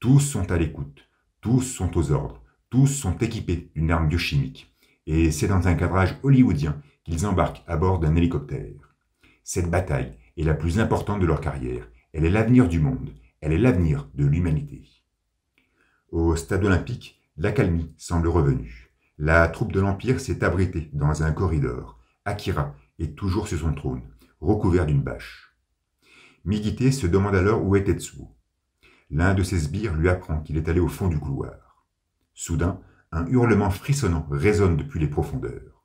Tous sont à l'écoute, tous sont aux ordres, tous sont équipés d'une arme biochimique, et c'est dans un cadrage hollywoodien qu'ils embarquent à bord d'un hélicoptère. Cette bataille est la plus importante de leur carrière, elle est l'avenir du monde, elle est l'avenir de l'humanité. Au stade olympique, l'accalmie semble revenue. La troupe de l'Empire s'est abritée dans un corridor. Akira est toujours sur son trône, recouvert d'une bâche. Migite se demande alors où est Tetsuo. L'un de ses sbires lui apprend qu'il est allé au fond du couloir. Soudain, un hurlement frissonnant résonne depuis les profondeurs.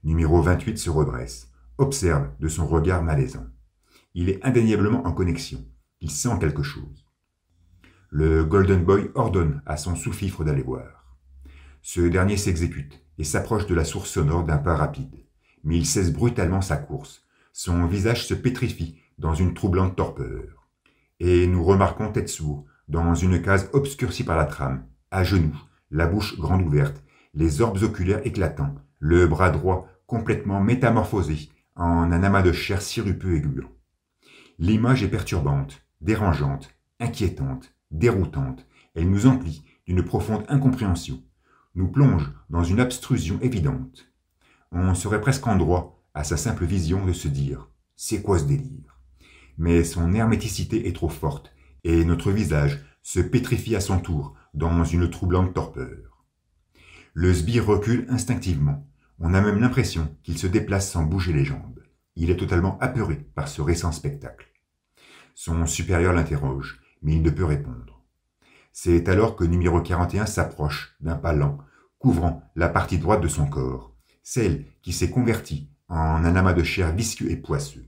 Numéro 28 se redresse, observe de son regard malaisant. Il est indéniablement en connexion, il sent quelque chose. Le Golden Boy ordonne à son sous-fifre d'aller voir. Ce dernier s'exécute et s'approche de la source sonore d'un pas rapide, mais il cesse brutalement sa course. Son visage se pétrifie dans une troublante torpeur. Et nous remarquons Tetsuo dans une case obscurcie par la trame, à genoux, la bouche grande ouverte, les orbes oculaires éclatants, le bras droit complètement métamorphosé en un amas de chair sirupeux et gluant. L'image est perturbante, dérangeante, inquiétante, déroutante. Elle nous emplit d'une profonde incompréhension, nous plonge dans une abstrusion évidente. On serait presque en droit, à sa simple vision, de se dire « c'est quoi ce délire ?» Mais son herméticité est trop forte, et notre visage se pétrifie à son tour dans une troublante torpeur. Le sbire recule instinctivement. On a même l'impression qu'il se déplace sans bouger les jambes. Il est totalement apeuré par ce récent spectacle. Son supérieur l'interroge, mais il ne peut répondre. C'est alors que numéro 41 s'approche d'un pas lent, couvrant la partie droite de son corps, celle qui s'est convertie en un amas de chair visqueux et poisseux.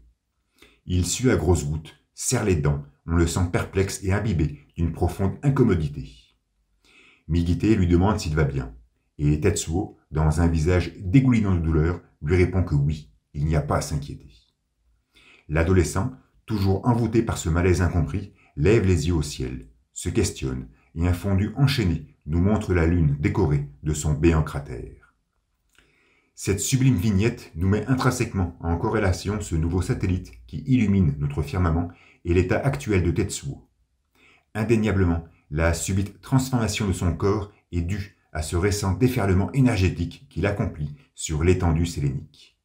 Il sue à grosses gouttes, serre les dents, on le sent perplexe et imbibé d'une profonde incommodité. Migite lui demande s'il va bien, et Tetsuo, dans un visage dégoulinant de douleur, lui répond que oui, il n'y a pas à s'inquiéter. L'adolescent, toujours envoûté par ce malaise incompris, lève les yeux au ciel, se questionne, et un fondu enchaîné nous montre la lune décorée de son béant cratère. Cette sublime vignette nous met intrinsèquement en corrélation ce nouveau satellite qui illumine notre firmament et l'état actuel de Tetsuo. Indéniablement, la subite transformation de son corps est due à ce récent déferlement énergétique qu'il accomplit sur l'étendue sélénique.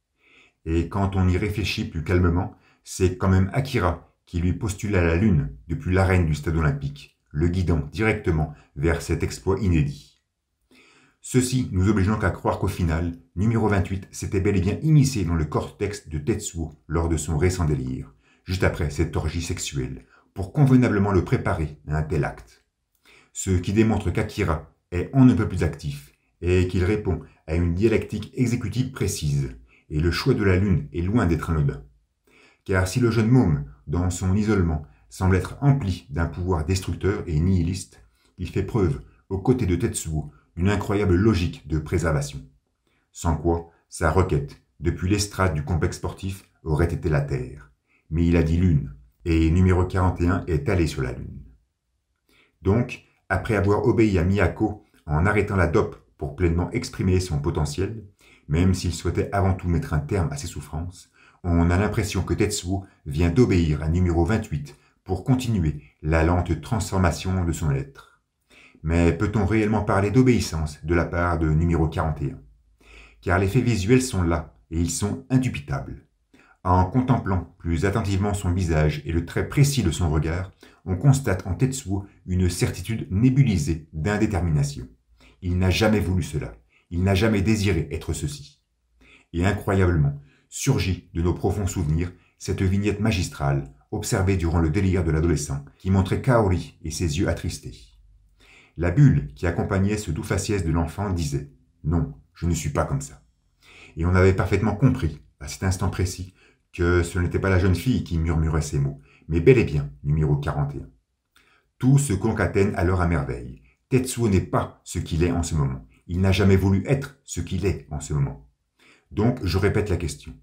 Et quand on y réfléchit plus calmement, c'est quand même Akira qui lui postula la Lune depuis l'arène du stade olympique, le guidant directement vers cet exploit inédit. Ceci nous oblige donc à croire qu'au final, numéro 28 s'était bel et bien immiscé dans le cortex de Tetsuo lors de son récent délire, juste après cette orgie sexuelle, pour convenablement le préparer à un tel acte. Ce qui démontre qu'Akira est on ne peut plus actif, et qu'il répond à une dialectique exécutive précise, et le choix de la Lune est loin d'être anodin. Car si le jeune môme, dans son isolement, semble être empli d'un pouvoir destructeur et nihiliste, il fait preuve, aux côtés de Tetsuo, d'une incroyable logique de préservation. Sans quoi, sa requête, depuis l'estrade du complexe sportif, aurait été la Terre. Mais il a dit Lune, et numéro 41 est allé sur la Lune. Donc, après avoir obéi à Miyako en arrêtant la dope pour pleinement exprimer son potentiel, même s'il souhaitait avant tout mettre un terme à ses souffrances, on a l'impression que Tetsuo vient d'obéir à numéro 28 pour continuer la lente transformation de son être. Mais peut-on réellement parler d'obéissance de la part de numéro 41 ? Car les faits visuels sont là, et ils sont indubitables. En contemplant plus attentivement son visage et le trait précis de son regard, on constate en Tetsuo une certitude nébulisée d'indétermination. Il n'a jamais voulu cela, il n'a jamais désiré être ceci. Et incroyablement, surgit de nos profonds souvenirs cette vignette magistrale observée durant le délire de l'adolescent qui montrait Kaori et ses yeux attristés. La bulle qui accompagnait ce doux faciès de l'enfant disait « Non, je ne suis pas comme ça ». Et on avait parfaitement compris, à cet instant précis, que ce n'était pas la jeune fille qui murmurait ces mots, mais bel et bien numéro 41. Tout se concatène alors à merveille, Tetsuo n'est pas ce qu'il est en ce moment. Il n'a jamais voulu être ce qu'il est en ce moment. Donc, je répète la question.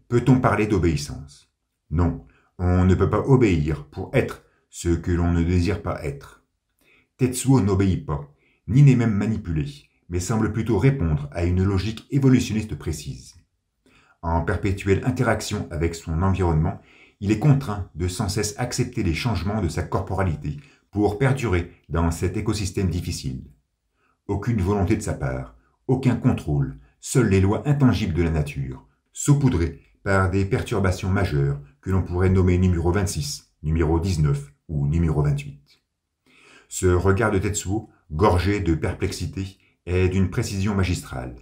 Peut-on parler d'obéissance? Non, on ne peut pas obéir pour être ce que l'on ne désire pas être. Tetsuo n'obéit pas, ni n'est même manipulé, mais semble plutôt répondre à une logique évolutionniste précise. En perpétuelle interaction avec son environnement, il est contraint de sans cesse accepter les changements de sa corporalité pour perdurer dans cet écosystème difficile. Aucune volonté de sa part, aucun contrôle, seules les lois intangibles de la nature, saupoudrées par des perturbations majeures que l'on pourrait nommer numéro 26, numéro 19 ou numéro 28. Ce regard de Tetsuo, gorgé de perplexité, est d'une précision magistrale.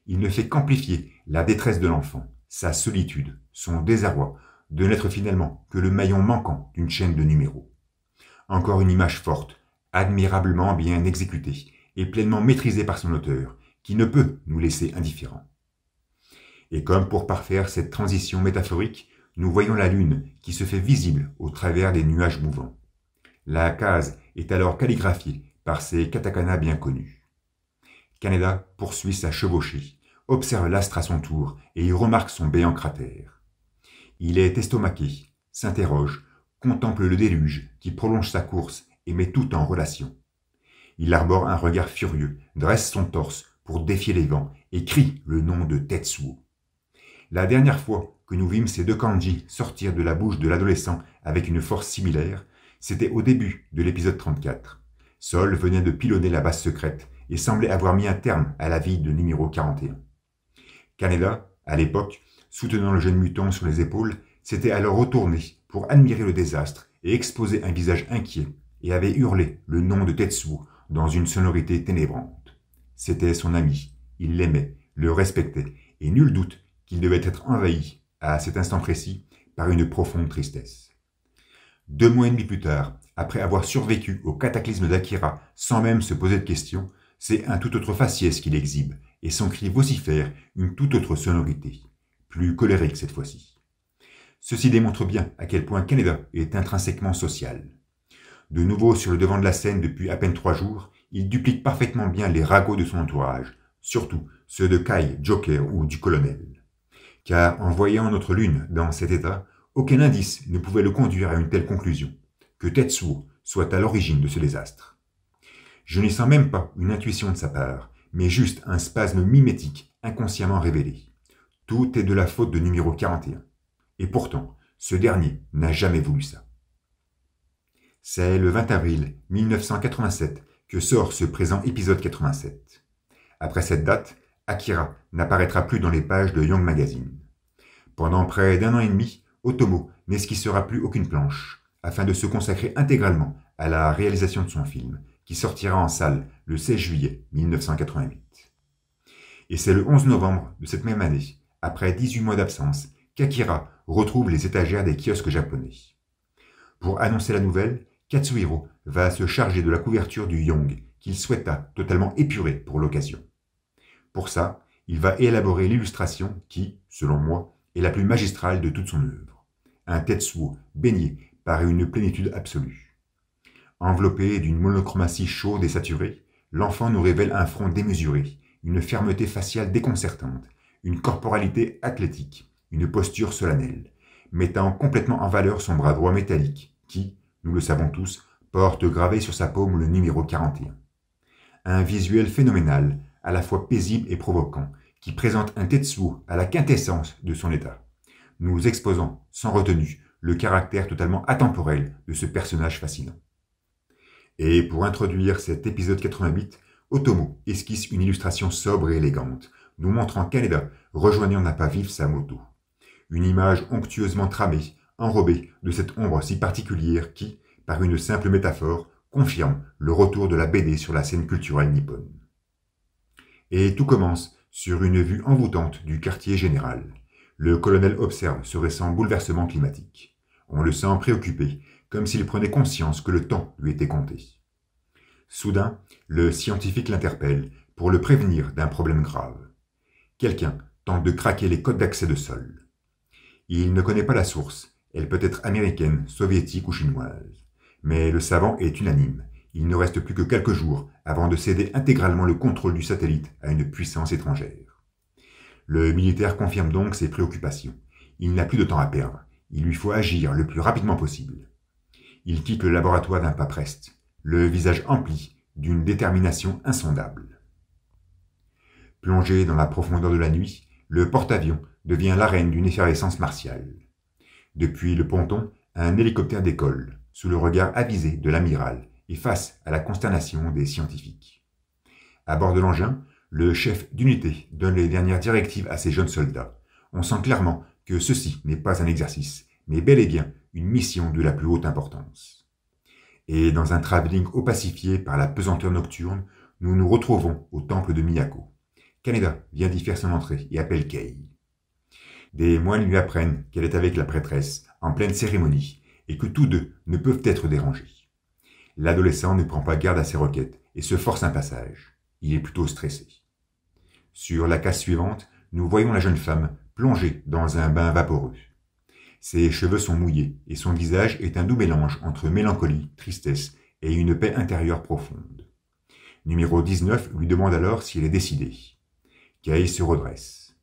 Il ne fait qu'amplifier la détresse de l'enfant, sa solitude, son désarroi, de n'être finalement que le maillon manquant d'une chaîne de numéros. Encore une image forte, admirablement bien exécutée et pleinement maîtrisée par son auteur, qui ne peut nous laisser indifférents. Et comme pour parfaire cette transition métaphorique, nous voyons la lune qui se fait visible au travers des nuages mouvants. La case est alors calligraphiée par ces katakana bien connus. Kaneda poursuit sa chevauchée, observe l'astre à son tour et y remarque son béant cratère. Il est estomaqué, s'interroge, contemple le déluge qui prolonge sa course et met tout en relation. Il arbore un regard furieux, dresse son torse pour défier les vents et crie le nom de Tetsuo. La dernière fois que nous vîmes ces deux kanji sortir de la bouche de l'adolescent avec une force similaire, c'était au début de l'épisode 34. Sol venait de pilonner la base secrète et semblait avoir mis un terme à la vie de numéro 41. Kaneda, à l'époque, soutenant le jeune mutant sur les épaules, s'était alors retourné pour admirer le désastre et exposer un visage inquiet et avait hurlé le nom de Tetsuo dans une sonorité ténébrante. C'était son ami, il l'aimait, le respectait, et nul doute qu'il devait être envahi, à cet instant précis, par une profonde tristesse. 2 mois et demi plus tard, après avoir survécu au cataclysme d'Akira sans même se poser de questions, c'est un tout autre faciès qu'il exhibe, et son cri vocifère une toute autre sonorité, plus colérique cette fois-ci. Ceci démontre bien à quel point Kaneda est intrinsèquement social. De nouveau sur le devant de la scène depuis à peine 3 jours, il duplique parfaitement bien les ragots de son entourage, surtout ceux de Kai, Joker ou du colonel. Car en voyant notre lune dans cet état, aucun indice ne pouvait le conduire à une telle conclusion, que Tetsuo soit à l'origine de ce désastre. Je n'y sens même pas une intuition de sa part, mais juste un spasme mimétique inconsciemment révélé. Tout est de la faute de numéro 41. Et pourtant, ce dernier n'a jamais voulu ça. C'est le 20 avril 1987 que sort ce présent épisode 87. Après cette date, Akira n'apparaîtra plus dans les pages de Young Magazine. Pendant près d'1 an et demi, Otomo n'esquissera plus aucune planche, afin de se consacrer intégralement à la réalisation de son film, qui sortira en salle le 16 juillet 1988. Et c'est le 11 novembre de cette même année, après 18 mois d'absence, qu'Akira retrouve les étagères des kiosques japonais. Pour annoncer la nouvelle, Katsuhiro va se charger de la couverture du Young, qu'il souhaita totalement épurée pour l'occasion. Pour ça, il va élaborer l'illustration qui, selon moi, est la plus magistrale de toute son œuvre. Un Tetsuo baigné par une plénitude absolue. Enveloppé d'une monochromatie chaude et saturée, l'enfant nous révèle un front démesuré, une fermeté faciale déconcertante, une corporalité athlétique, une posture solennelle, mettant complètement en valeur son bras droit métallique, qui, nous le savons tous, porte gravé sur sa paume le numéro 41. Un visuel phénoménal, à la fois paisible et provoquant, qui présente un Tetsuo à la quintessence de son état, nous exposant, sans retenue, le caractère totalement atemporel de ce personnage fascinant. Et pour introduire cet épisode 88, Otomo esquisse une illustration sobre et élégante, nous montrant Kaneda rejoignant d'un pas vif sa moto. Une image onctueusement tramée, enrobée de cette ombre si particulière qui, par une simple métaphore, confirme le retour de la BD sur la scène culturelle nippone. Et tout commence sur une vue envoûtante du quartier général. Le colonel observe ce récent bouleversement climatique. On le sent préoccupé, comme s'il prenait conscience que le temps lui était compté. Soudain, le scientifique l'interpelle pour le prévenir d'un problème grave. Quelqu'un tente de craquer les codes d'accès de Sol. Il ne connaît pas la source, elle peut être américaine, soviétique ou chinoise. Mais le savant est unanime, Il ne reste plus que quelques jours avant de céder intégralement le contrôle du satellite à une puissance étrangère. Le militaire confirme donc ses préoccupations. Il n'a plus de temps à perdre. Il lui faut agir le plus rapidement possible. Il quitte le laboratoire d'un pas preste, le visage empli d'une détermination insondable. Plongé dans la profondeur de la nuit, le porte-avions devient l'arène d'une effervescence martiale. Depuis le ponton, un hélicoptère décolle, sous le regard avisé de l'amiral et face à la consternation des scientifiques. À bord de l'engin, le chef d'unité donne les dernières directives à ses jeunes soldats. On sent clairement que ceci n'est pas un exercice, mais bel et bien une mission de la plus haute importance. Et dans un travelling opacifié par la pesanteur nocturne, nous nous retrouvons au temple de Miyako. Kaneda vient d'y faire son entrée et appelle Kei. Des moines lui apprennent qu'elle est avec la prêtresse, en pleine cérémonie, et que tous deux ne peuvent être dérangés. L'adolescent ne prend pas garde à ses requêtes et se force un passage. Il est plutôt stressé. Sur la case suivante, nous voyons la jeune femme plongée dans un bain vaporeux. Ses cheveux sont mouillés et son visage est un doux mélange entre mélancolie, tristesse et une paix intérieure profonde. Numéro 19 lui demande alors si elle est décidée. Kei se redresse.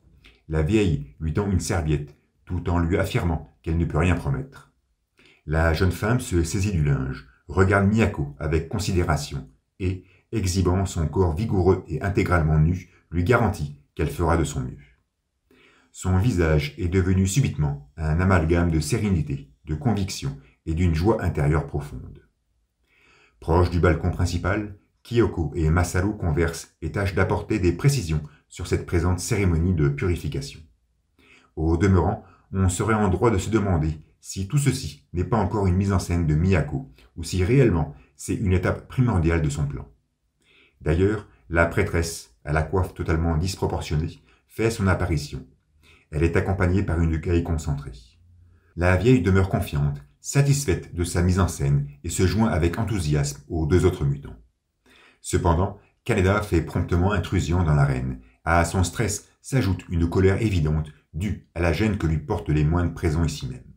La vieille lui tend une serviette, tout en lui affirmant qu'elle ne peut rien promettre. La jeune femme se saisit du linge, regarde Miyako avec considération et, exhibant son corps vigoureux et intégralement nu, lui garantit qu'elle fera de son mieux. Son visage est devenu subitement un amalgame de sérénité, de conviction et d'une joie intérieure profonde. Proche du balcon principal, Kyoko et Masaru conversent et tâchent d'apporter des précisions sur cette présente cérémonie de purification. Au demeurant, on serait en droit de se demander si tout ceci n'est pas encore une mise en scène de Miyako, ou si réellement c'est une étape primordiale de son plan. D'ailleurs, la prêtresse, à la coiffe totalement disproportionnée, fait son apparition. Elle est accompagnée par une Kei concentrée. La vieille demeure confiante, satisfaite de sa mise en scène et se joint avec enthousiasme aux deux autres mutants. Cependant, Kaneda fait promptement intrusion dans l'arène. À son stress s'ajoute une colère évidente due à la gêne que lui portent les moines présents ici même.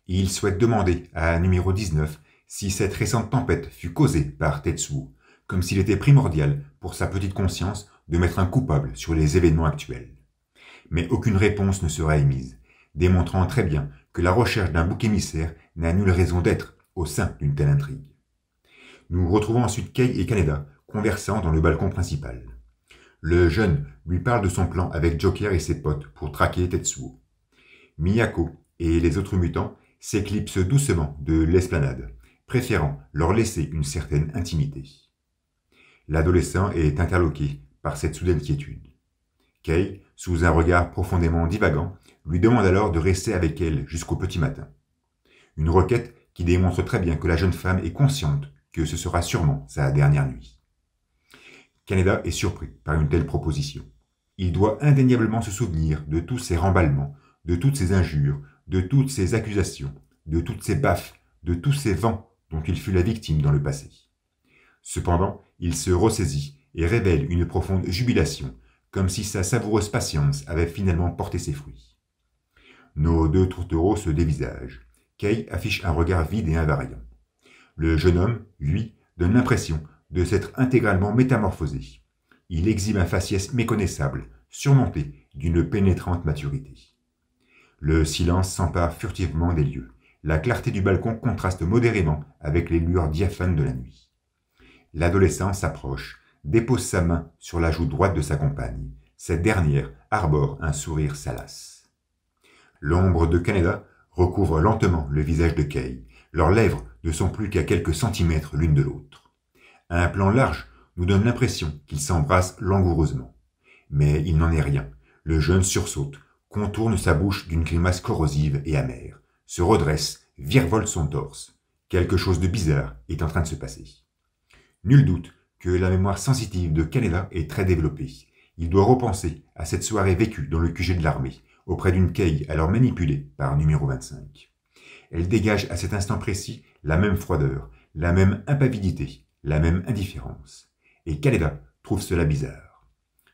Il souhaite demander à numéro 19 si cette récente tempête fut causée par Tetsuo, comme s'il était primordial pour sa petite conscience de mettre un coupable sur les événements actuels. Mais aucune réponse ne sera émise, démontrant très bien que la recherche d'un bouc émissaire n'a nulle raison d'être au sein d'une telle intrigue. Nous retrouvons ensuite Kei et Kaneda conversant dans le balcon principal. Le jeune lui parle de son plan avec Joker et ses potes pour traquer Tetsuo. Miyako et les autres mutants s'éclipsent doucement de l'esplanade, préférant leur laisser une certaine intimité. L'adolescent est interloqué par cette soudaine quiétude. Kei, sous un regard profondément divagant, lui demande alors de rester avec elle jusqu'au petit matin. Une requête qui démontre très bien que la jeune femme est consciente que ce sera sûrement sa dernière nuit. Kaneda est surpris par une telle proposition. Il doit indéniablement se souvenir de tous ces remballements, de toutes ces injures, de toutes ces accusations, de toutes ces baffes, de tous ces vents dont il fut la victime dans le passé. Cependant, il se ressaisit et révèle une profonde jubilation, comme si sa savoureuse patience avait finalement porté ses fruits. Nos deux tourtereaux se dévisagent. Kei affiche un regard vide et invariant. Le jeune homme, lui, donne l'impression de s'être intégralement métamorphosé. Il exhibe un faciès méconnaissable, surmonté d'une pénétrante maturité. Le silence s'empare furtivement des lieux. La clarté du balcon contraste modérément avec les lueurs diaphanes de la nuit. L'adolescent s'approche, dépose sa main sur la joue droite de sa compagne. Cette dernière arbore un sourire salace. L'ombre de Kaneda recouvre lentement le visage de Kei. Leurs lèvres ne sont plus qu'à quelques centimètres l'une de l'autre. Un plan large nous donne l'impression qu'ils s'embrassent langoureusement. Mais il n'en est rien. Le jeune sursaute, contourne sa bouche d'une grimace corrosive et amère, se redresse, virevolte son torse. Quelque chose de bizarre est en train de se passer. Nul doute que la mémoire sensitive de Kaneda est très développée. Il doit repenser à cette soirée vécue dans le QG de l'armée, auprès d'une Kei alors manipulée par numéro 25. Elle dégage à cet instant précis la même froideur, la même impavidité, la même indifférence. Et Kaneda trouve cela bizarre.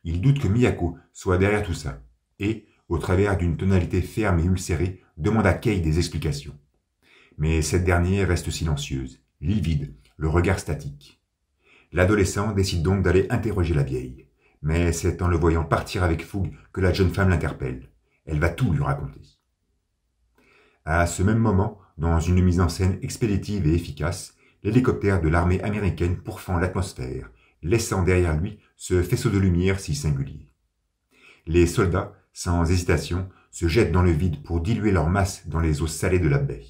Il doute que Miyako soit derrière tout ça, et, au travers d'une tonalité ferme et ulcérée, demande à Kei des explications. Mais cette dernière reste silencieuse, livide, le regard statique. L'adolescent décide donc d'aller interroger la vieille. Mais c'est en le voyant partir avec fougue que la jeune femme l'interpelle. Elle va tout lui raconter. À ce même moment, dans une mise en scène expéditive et efficace, l'hélicoptère de l'armée américaine pourfend l'atmosphère, laissant derrière lui ce faisceau de lumière si singulier. Les soldats, sans hésitation, se jettent dans le vide pour diluer leur masse dans les eaux salées de la baie.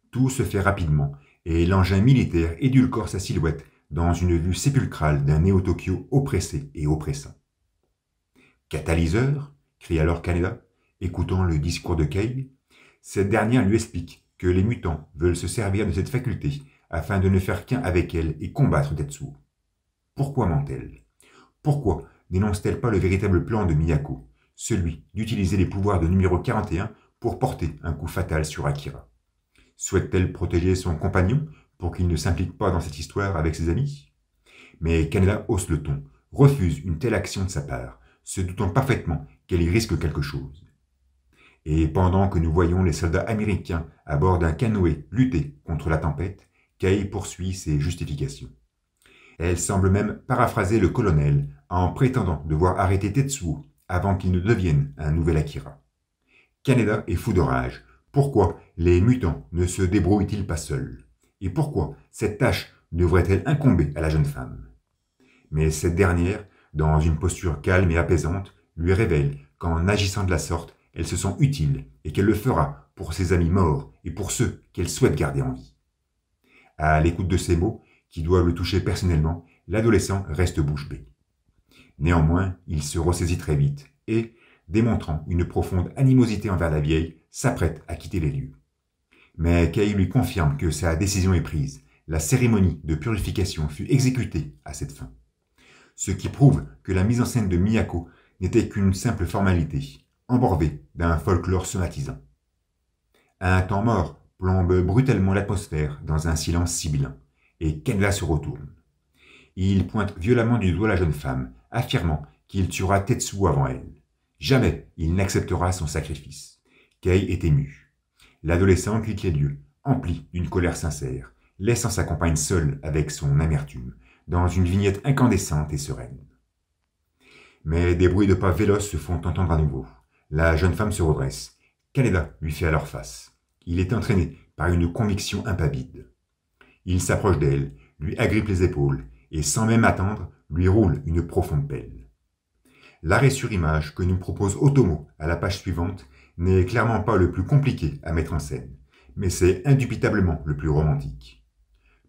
Tout se fait rapidement, et l'engin militaire édulcore sa silhouette dans une vue sépulcrale d'un Néo-Tokyo oppressé et oppressant. « Catalyseur » crie alors Kaneda, écoutant le discours de Kei. Cette dernière lui explique que les mutants veulent se servir de cette faculté afin de ne faire qu'un avec elle et combattre Tetsuo. Pourquoi ment-elle? Pourquoi n'énonce-t-elle pas le véritable plan de Miyako, celui d'utiliser les pouvoirs de numéro 41 pour porter un coup fatal sur Akira? Souhaite-t-elle protéger son compagnon pour qu'il ne s'implique pas dans cette histoire avec ses amis? Mais Kaneda hausse le ton, refuse une telle action de sa part, se doutant parfaitement qu'elle y risque quelque chose. Et pendant que nous voyons les soldats américains à bord d'un canoë lutter contre la tempête, Kei poursuit ses justifications. Elle semble même paraphraser le colonel en prétendant devoir arrêter Tetsuo avant qu'il ne devienne un nouvel Akira. Kaneda est fou de rage. Pourquoi les mutants ne se débrouillent-ils pas seuls? Et pourquoi cette tâche devrait-elle incomber à la jeune femme? Mais cette dernière, dans une posture calme et apaisante, lui révèle qu'en agissant de la sorte, elle se sent utile et qu'elle le fera pour ses amis morts et pour ceux qu'elle souhaite garder en vie. À l'écoute de ces mots, qui doivent le toucher personnellement, l'adolescent reste bouche bée. Néanmoins, il se ressaisit très vite et, démontrant une profonde animosité envers la vieille, s'apprête à quitter les lieux. Mais Kei lui confirme que sa décision est prise. La cérémonie de purification fut exécutée à cette fin. Ce qui prouve que la mise en scène de Miyako n'était qu'une simple formalité, embordée d'un folklore somatisant. Un temps mort plombe brutalement l'atmosphère dans un silence sibyllin, et Kaneda se retourne. Il pointe violemment du doigt la jeune femme, affirmant qu'il tuera Tetsuo avant elle. Jamais il n'acceptera son sacrifice. Kei est ému. L'adolescent quitte les lieux, empli d'une colère sincère, laissant sa compagne seule avec son amertume, dans une vignette incandescente et sereine. Mais des bruits de pas véloces se font entendre à nouveau. La jeune femme se redresse. Kaneda lui fait alors face. Il est entraîné par une conviction impavide. Il s'approche d'elle, lui agrippe les épaules, et sans même attendre, lui roule une profonde pelle. L'arrêt sur image que nous propose Otomo à la page suivante n'est clairement pas le plus compliqué à mettre en scène, mais c'est indubitablement le plus romantique.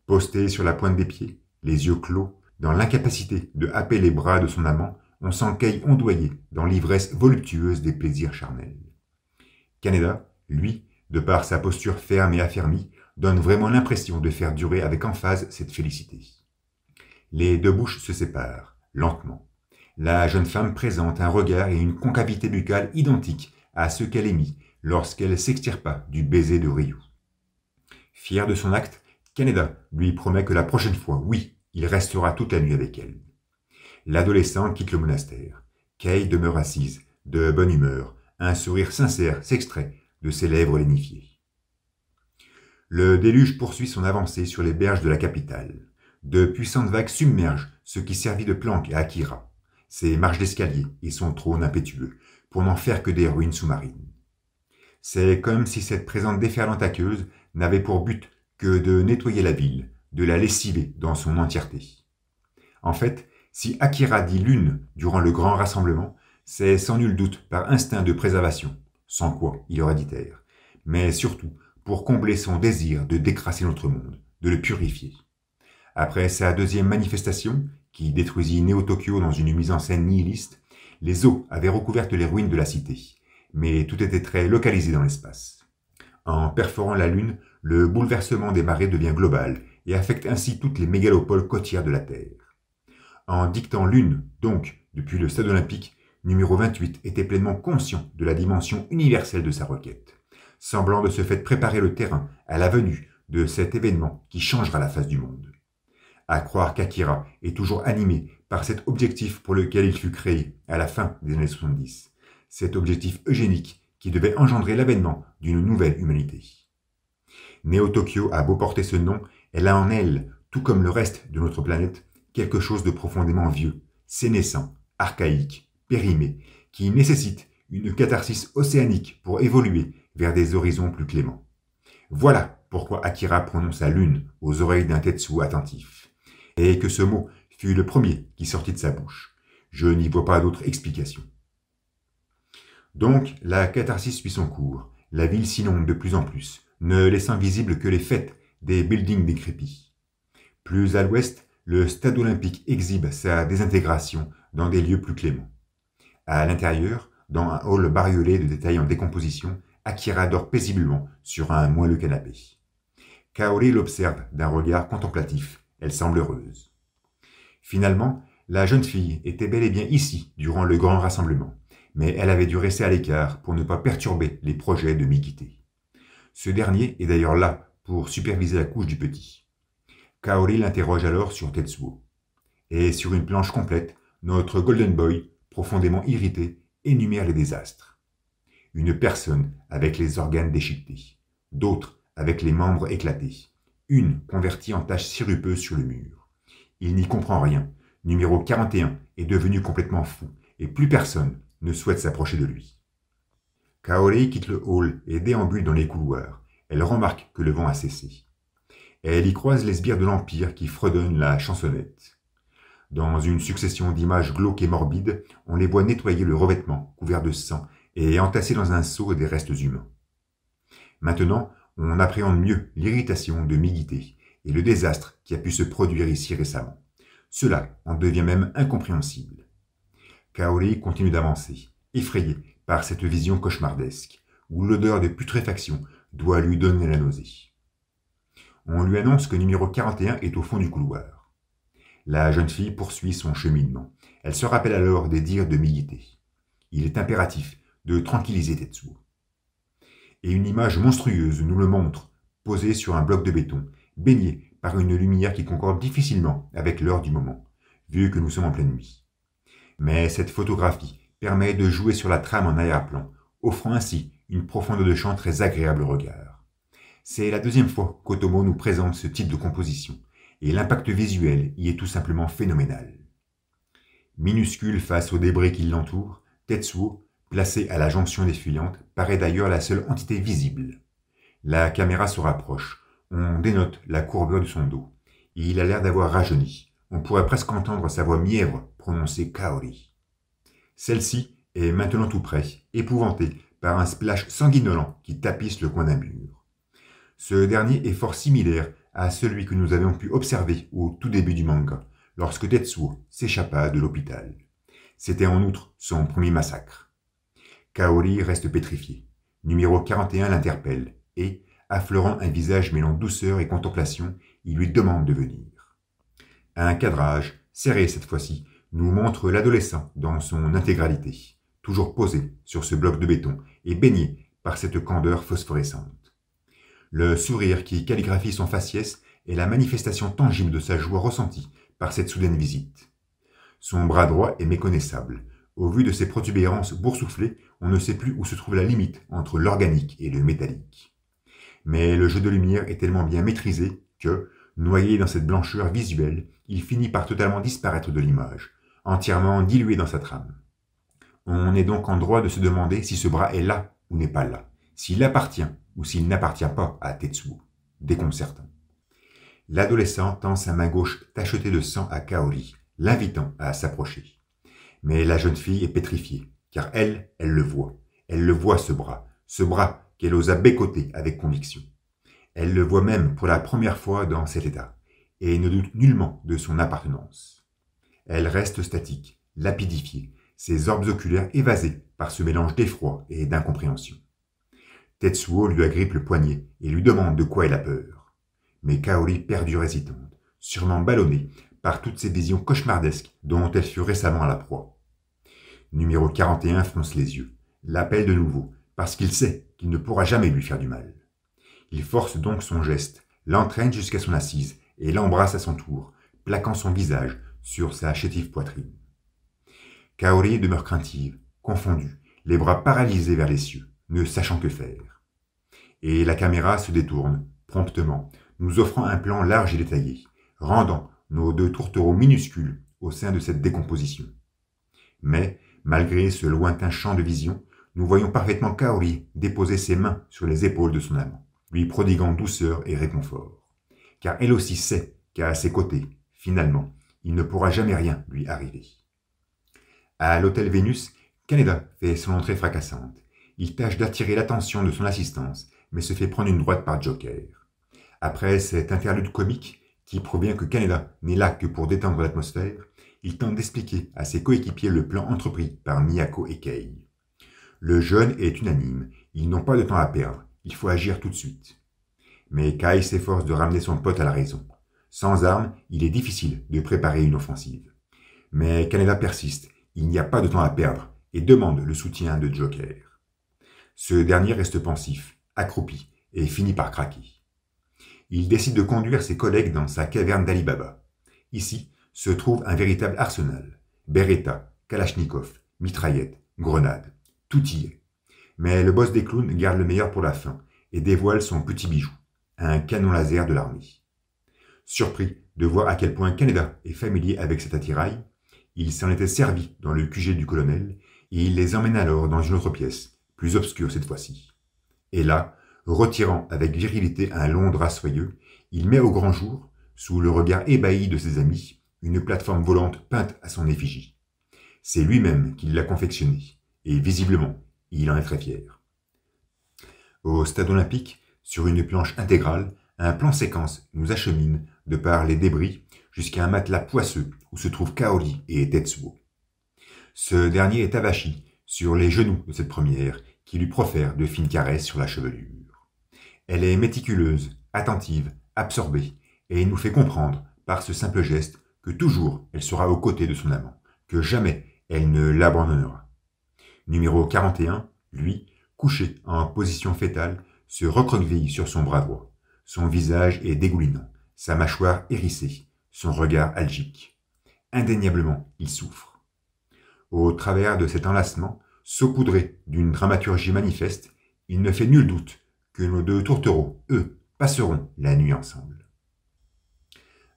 Posté sur la pointe des pieds, les yeux clos, dans l'incapacité de happer les bras de son amant, on sent Kei ondoyer dans l'ivresse voluptueuse des plaisirs charnels. Kaneda, lui, de par sa posture ferme et affermie, donne vraiment l'impression de faire durer avec emphase cette félicité. Les deux bouches se séparent, lentement. La jeune femme présente un regard et une concavité buccale identiques à ceux qu'elle émit lorsqu'elle s'extirpa du baiser de Ryu. Fier de son acte, Kaneda lui promet que la prochaine fois, oui, il restera toute la nuit avec elle. L'adolescent quitte le monastère. Kei demeure assise, de bonne humeur. Un sourire sincère s'extrait de ses lèvres lénifiées. Le déluge poursuit son avancée sur les berges de la capitale. De puissantes vagues submergent ce qui servit de planque à Akira, ses marches d'escalier et son trône impétueux, pour n'en faire que des ruines sous-marines. C'est comme si cette présente déferlante aqueuse n'avait pour but que de nettoyer la ville, de la lessiver dans son entièreté. En fait, si Akira dit lune durant le grand rassemblement, c'est sans nul doute par instinct de préservation, sans quoi il aurait dit terre, mais surtout pour combler son désir de décrasser notre monde, de le purifier. Après sa deuxième manifestation, qui détruisit Néo-Tokyo dans une mise en scène nihiliste, les eaux avaient recouvert les ruines de la cité, mais tout était très localisé dans l'espace. En perforant la Lune, le bouleversement des marées devient global et affecte ainsi toutes les mégalopoles côtières de la Terre. En dictant Lune, donc, depuis le stade olympique, numéro 28 était pleinement conscient de la dimension universelle de sa requête, semblant de ce fait préparer le terrain à la venue de cet événement qui changera la face du monde. À croire qu'Akira est toujours animé par cet objectif pour lequel il fut créé à la fin des années 70, cet objectif eugénique qui devait engendrer l'avènement d'une nouvelle humanité. Néo-Tokyo a beau porter ce nom, elle a en elle tout comme le reste de notre planète, quelque chose de profondément vieux, sénescent, archaïque, périmé, qui nécessite une catharsis océanique pour évoluer vers des horizons plus cléments. Voilà pourquoi Akira prononça lune aux oreilles d'un Tetsuo attentif, et que ce mot fut le premier qui sortit de sa bouche. Je n'y vois pas d'autre explication. Donc, la catharsis suit son cours, la ville s'inonde de plus en plus, ne laissant visible que les faîtes des buildings décrépits. Plus à l'ouest, le stade olympique exhibe sa désintégration dans des lieux plus cléments. À l'intérieur, dans un hall bariolé de détails en décomposition, Akira dort paisiblement sur un moelleux canapé. Kaori l'observe d'un regard contemplatif, elle semble heureuse. Finalement, la jeune fille était bel et bien ici durant le grand rassemblement, mais elle avait dû rester à l'écart pour ne pas perturber les projets de Mikite. Ce dernier est d'ailleurs là pour superviser la couche du petit. Kaori l'interroge alors sur Tetsuo. Et sur une planche complète, notre Golden Boy, profondément irrité, énumère les désastres. Une personne avec les organes déchiquetés, d'autres avec les membres éclatés, une convertie en taches sirupeuses sur le mur. Il n'y comprend rien. Numéro 41 est devenu complètement fou, et plus personne ne souhaite s'approcher de lui. Kaori quitte le hall et déambule dans les couloirs. Elle remarque que le vent a cessé. Elle y croise les sbires de l'Empire qui fredonnent la chansonnette. Dans une succession d'images glauques et morbides, on les voit nettoyer le revêtement couvert de sang et entasser dans un seau des restes humains. Maintenant, on appréhende mieux l'irritation de Migite et le désastre qui a pu se produire ici récemment. Cela en devient même incompréhensible. Kaori continue d'avancer, effrayé par cette vision cauchemardesque, où l'odeur de putréfaction doit lui donner la nausée. On lui annonce que numéro 41 est au fond du couloir. La jeune fille poursuit son cheminement. Elle se rappelle alors des dires de Migite. Il est impératif de tranquilliser Tetsuo. Et une image monstrueuse nous le montre, posée sur un bloc de béton, baigné par une lumière qui concorde difficilement avec l'heure du moment, vu que nous sommes en pleine nuit. Mais cette photographie permet de jouer sur la trame en arrière-plan, offrant ainsi une profondeur de champ très agréable au regard. C'est la deuxième fois qu'Otomo nous présente ce type de composition, et l'impact visuel y est tout simplement phénoménal. Minuscule face aux débris qui l'entourent, Tetsuo, placé à la jonction des fuyantes, paraît d'ailleurs la seule entité visible. La caméra se rapproche, on dénote la courbure de son dos. Il a l'air d'avoir rajeuni. On pourrait presque entendre sa voix mièvre prononcer Kaori. Celle-ci est maintenant tout près, épouvantée par un splash sanguinolent qui tapisse le coin d'un mur. Ce dernier est fort similaire à celui que nous avions pu observer au tout début du manga, lorsque Tetsuo s'échappa de l'hôpital. C'était en outre son premier massacre. Kaori reste pétrifié. Numéro 41 l'interpelle et, affleurant un visage mêlant douceur et contemplation, il lui demande de venir. Un cadrage, serré cette fois-ci, nous montre l'adolescent dans son intégralité, toujours posé sur ce bloc de béton et baigné par cette candeur phosphorescente. Le sourire qui calligraphie son faciès est la manifestation tangible de sa joie ressentie par cette soudaine visite. Son bras droit est méconnaissable. Au vu de ses protubérances boursouflées, on ne sait plus où se trouve la limite entre l'organique et le métallique. Mais le jeu de lumière est tellement bien maîtrisé que, noyé dans cette blancheur visuelle, il finit par totalement disparaître de l'image, entièrement dilué dans sa trame. On est donc en droit de se demander si ce bras est là ou n'est pas là, s'il appartient ou s'il n'appartient pas à Tetsuo. Déconcertant. L'adolescent tend sa main gauche tachetée de sang à Kaori, l'invitant à s'approcher. Mais la jeune fille est pétrifiée, car elle le voit. Elle le voit ce bras qu'elle osa bécoter avec conviction. Elle le voit même pour la première fois dans cet état, et ne doute nullement de son appartenance. Elle reste statique, lapidifiée, ses orbes oculaires évasés par ce mélange d'effroi et d'incompréhension. Tetsuo lui agrippe le poignet et lui demande de quoi elle a peur. Mais Kaori perdure hésitante, sûrement ballonnée par toutes ces visions cauchemardesques dont elle fut récemment à la proie. Numéro 41 fronce les yeux, l'appelle de nouveau, parce qu'il sait qu'il ne pourra jamais lui faire du mal. Il force donc son geste, l'entraîne jusqu'à son assise et l'embrasse à son tour, plaquant son visage sur sa chétive poitrine. Kaori demeure craintive, confondue, les bras paralysés vers les cieux, ne sachant que faire. Et la caméra se détourne, promptement, nous offrant un plan large et détaillé, rendant nos 2 tourtereaux minuscules au sein de cette décomposition. Mais, malgré ce lointain champ de vision, nous voyons parfaitement Kaori déposer ses mains sur les épaules de son amant, lui prodiguant douceur et réconfort. Car elle aussi sait qu'à ses côtés, finalement, il ne pourra jamais rien lui arriver. À l'hôtel Vénus, Kaneda fait son entrée fracassante. Il tâche d'attirer l'attention de son assistance, mais se fait prendre une droite par Joker. Après cet interlude comique, qui provient que Kaneda n'est là que pour détendre l'atmosphère, il tente d'expliquer à ses coéquipiers le plan entrepris par Miyako et Kei. Le jeune est unanime, ils n'ont pas de temps à perdre, il faut agir tout de suite. Mais Kei s'efforce de ramener son pote à la raison. Sans armes, il est difficile de préparer une offensive. Mais Kaneda persiste, il n'y a pas de temps à perdre, et demande le soutien de Joker. Ce dernier reste pensif, accroupi, et finit par craquer. Il décide de conduire ses collègues dans sa caverne d'Alibaba. Ici se trouve un véritable arsenal. Beretta, Kalachnikov, mitraillettes, grenades, tout y est. Mais le boss des clowns garde le meilleur pour la fin et dévoile son petit bijou, un canon laser de l'armée. Surpris de voir à quel point Kaneda est familier avec cet attirail, il s'en était servi dans le QG du colonel et il les emmène alors dans une autre pièce, plus obscure cette fois-ci. Et là, retirant avec virilité un long drap soyeux, il met au grand jour, sous le regard ébahi de ses amis, une plateforme volante peinte à son effigie. C'est lui-même qui l'a confectionnée, et visiblement, il en est très fier. Au stade olympique, sur une planche intégrale, un plan séquence nous achemine, de par les débris, jusqu'à un matelas poisseux où se trouvent Kaori et Tetsuo. Ce dernier est avachi sur les genoux de cette première, qui lui profère de fines caresses sur la chevelure. Elle est méticuleuse, attentive, absorbée, et nous fait comprendre, par ce simple geste, que toujours elle sera aux côtés de son amant, que jamais elle ne l'abandonnera. Numéro 41, lui, couché en position fétale, se recroqueville sur son bras droit. Son visage est dégoulinant, sa mâchoire hérissée, son regard algique. Indéniablement, il souffre. Au travers de cet enlacement, saupoudré d'une dramaturgie manifeste, il ne fait nul doute que nos 2 tourtereaux, eux, passeront la nuit ensemble.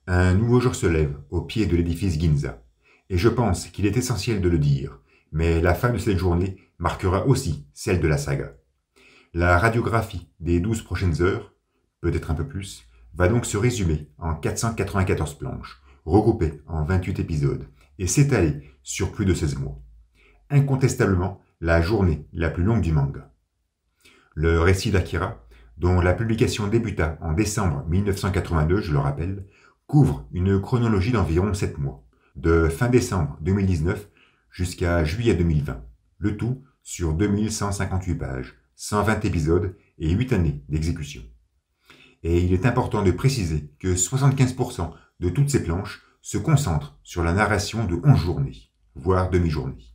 Un nouveau jour se lève au pied de l'édifice Ginza, et je pense qu'il est essentiel de le dire, mais la fin de cette journée marquera aussi celle de la saga. La radiographie des 12 prochaines heures, peut-être un peu plus, va donc se résumer en 494 planches, regroupées en 28 épisodes, et s'étaler sur plus de 16 mois. Incontestablement, la journée la plus longue du manga. Le récit d'Akira, dont la publication débuta en décembre 1982, je le rappelle, couvre une chronologie d'environ 7 mois, de fin décembre 2019 jusqu'à juillet 2020, le tout sur 2158 pages, 120 épisodes et 8 années d'exécution. Et il est important de préciser que 75% de toutes ces planches se concentrent sur la narration de 11 journées, voire demi-journées.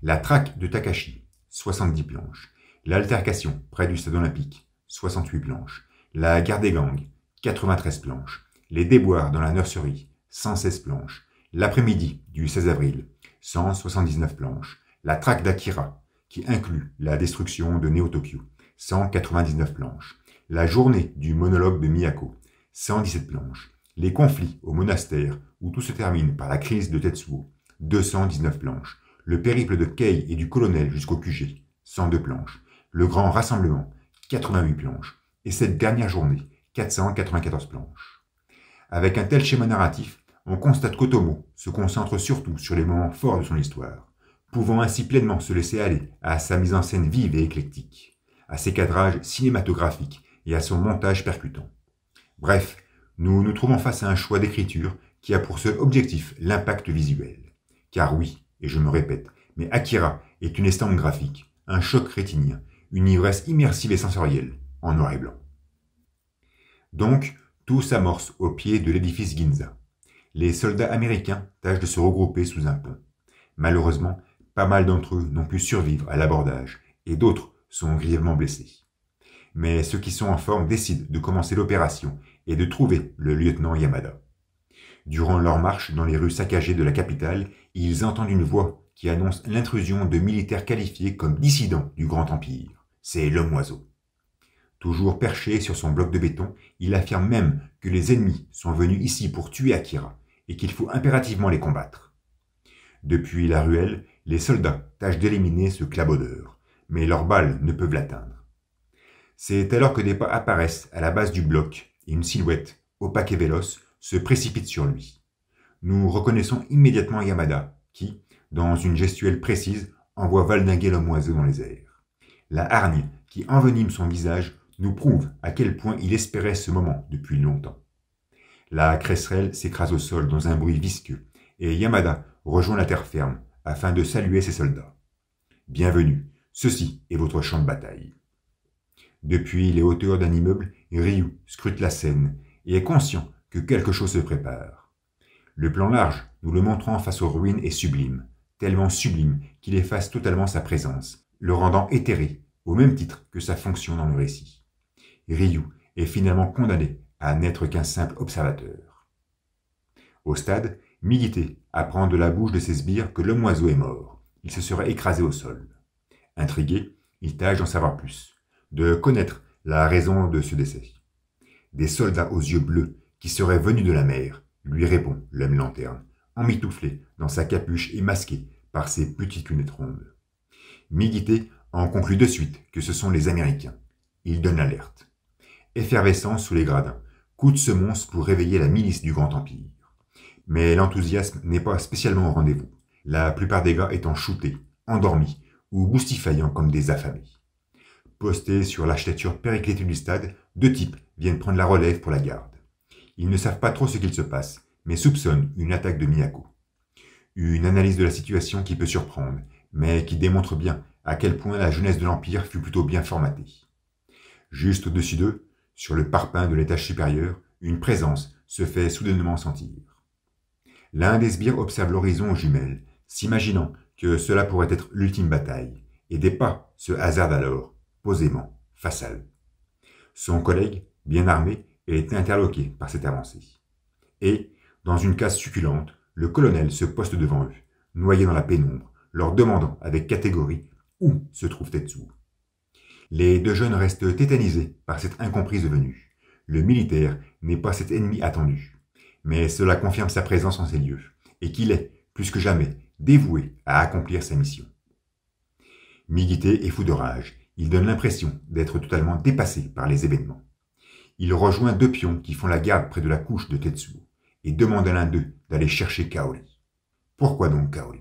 La traque de Takashi, 70 planches. L'altercation près du stade olympique, 68 planches. La guerre des gangs, 93 planches. Les déboires dans la nurserie, 116 planches. L'après-midi du 16 avril, 179 planches. La traque d'Akira, qui inclut la destruction de Neo-Tokyo, 199 planches. La journée du monologue de Miyako, 117 planches. Les conflits au monastère, où tout se termine par la crise de Tetsuo, 219 planches. Le périple de Kei et du colonel jusqu'au QG, 102 planches. Le grand rassemblement, 88 planches. Et cette dernière journée, 494 planches. Avec un tel schéma narratif, on constate qu'Otomo se concentre surtout sur les moments forts de son histoire, pouvant ainsi pleinement se laisser aller à sa mise en scène vive et éclectique, à ses cadrages cinématographiques et à son montage percutant. Bref, nous nous trouvons face à un choix d'écriture qui a pour seul objectif l'impact visuel. Car oui, et je me répète, mais Akira est une estampe graphique, un choc rétinien, une ivresse immersive et sensorielle, en noir et blanc. Donc, tout s'amorce au pied de l'édifice Ginza. Les soldats américains tâchent de se regrouper sous un pont. Malheureusement, pas mal d'entre eux n'ont pu survivre à l'abordage, et d'autres sont grièvement blessés. Mais ceux qui sont en forme décident de commencer l'opération et de trouver le lieutenant Yamada. Durant leur marche dans les rues saccagées de la capitale, ils entendent une voix qui annonce l'intrusion de militaires qualifiés comme dissidents du Grand Empire. C'est l'homme oiseau. Toujours perché sur son bloc de béton, il affirme même que les ennemis sont venus ici pour tuer Akira et qu'il faut impérativement les combattre. Depuis la ruelle, les soldats tâchent d'éliminer ce clabaudeur, mais leurs balles ne peuvent l'atteindre. C'est alors que des pas apparaissent à la base du bloc et une silhouette, opaque et véloce, se précipite sur lui. Nous reconnaissons immédiatement Yamada, qui, dans une gestuelle précise, envoie valdinguer l'homme oiseau dans les airs. La hargne qui envenime son visage nous prouve à quel point il espérait ce moment depuis longtemps. La cresserelle s'écrase au sol dans un bruit visqueux, et Yamada rejoint la terre ferme afin de saluer ses soldats. Bienvenue, ceci est votre champ de bataille. Depuis les hauteurs d'un immeuble, Ryu scrute la scène et est conscient que quelque chose se prépare. Le plan large, nous le montrant face aux ruines, est sublime, tellement sublime qu'il efface totalement sa présence, le rendant éthéré, au même titre que sa fonction dans le récit. Ryu est finalement condamné à n'être qu'un simple observateur. Au stade, Migite apprend de la bouche de ses sbires que l'homme oiseau est mort. Il se serait écrasé au sol. Intrigué, il tâche d'en savoir plus, de connaître la raison de ce décès. Des soldats aux yeux bleus qui seraient venus de la mer, lui répond l'homme lanterne, emmitouflé dans sa capuche et masqué par ses petites lunettes rondes. Migite en conclut de suite que ce sont les Américains. Il donne l'alerte. Effervescence sous les gradins, coûte ce monstre pour réveiller la milice du Grand Empire. Mais l'enthousiasme n'est pas spécialement au rendez-vous, la plupart des gars étant shootés, endormis ou boustifaillant comme des affamés. Postés sur l'architecture périclitée du stade, 2 types viennent prendre la relève pour la garde. Ils ne savent pas trop ce qu'il se passe, mais soupçonnent une attaque de Miyako. Une analyse de la situation qui peut surprendre, mais qui démontre bien à quel point la jeunesse de l'Empire fut plutôt bien formatée. Juste au-dessus d'eux, sur le parpaing de l'étage supérieur, une présence se fait soudainement sentir. L'un des sbires observe l'horizon aux jumelles, s'imaginant que cela pourrait être l'ultime bataille, et des pas se hasardent alors, posément, face à eux. Son collègue, bien armé, est interloqué par cette avancée. Et, dans une case succulente, le colonel se poste devant eux, noyé dans la pénombre, leur demandant avec catégorie où se trouve Tetsuo. Les 2 jeunes restent tétanisés par cette incomprise venue. Le militaire n'est pas cet ennemi attendu, mais cela confirme sa présence en ces lieux, et qu'il est, plus que jamais, dévoué à accomplir sa mission. Migite est fou de rage, il donne l'impression d'être totalement dépassé par les événements. Il rejoint 2 pions qui font la garde près de la couche de Tetsuo, et demande à l'un d'eux d'aller chercher Kaori. Pourquoi donc Kaori?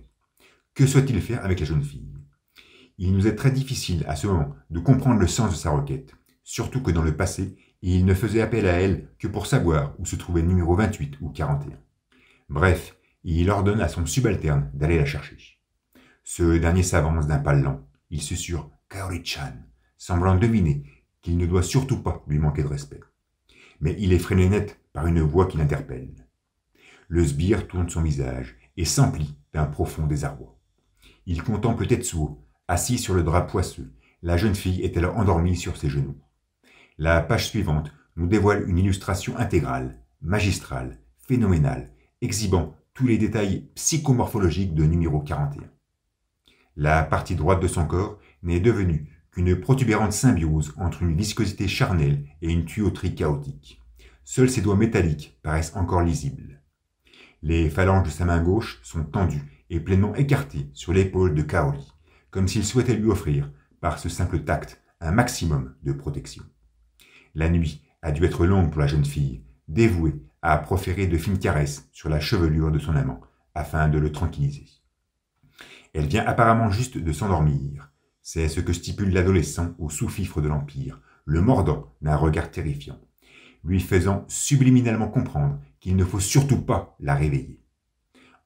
Que souhaite-t-il faire avec la jeune fille? Il nous est très difficile à ce moment de comprendre le sens de sa requête, surtout que dans le passé, il ne faisait appel à elle que pour savoir où se trouvait le numéro 28 ou 41. Bref, il ordonne à son subalterne d'aller la chercher. Ce dernier s'avance d'un pas lent, il susurre « Kaori-chan », semblant deviner qu'il ne doit surtout pas lui manquer de respect. Mais il est freiné net par une voix qui l'interpelle. Le sbire tourne son visage et s'emplit d'un profond désarroi. Il contemple Tetsuo, assis sur le drap poisseux. La jeune fille est alors endormie sur ses genoux. La page suivante nous dévoile une illustration intégrale, magistrale, phénoménale, exhibant tous les détails psychomorphologiques de numéro 41. La partie droite de son corps n'est devenue qu'une protubérante symbiose entre une viscosité charnelle et une tuyauterie chaotique. Seuls ses doigts métalliques paraissent encore lisibles. Les phalanges de sa main gauche sont tendues et pleinement écartées sur l'épaule de Kaori, comme s'il souhaitait lui offrir, par ce simple tact, un maximum de protection. La nuit a dû être longue pour la jeune fille, dévouée à proférer de fines caresses sur la chevelure de son amant, afin de le tranquilliser. Elle vient apparemment juste de s'endormir. C'est ce que stipule l'adolescent au sous-fifre de l'Empire, le mordant d'un regard terrifiant, lui faisant subliminalement comprendre qu'il ne faut surtout pas la réveiller.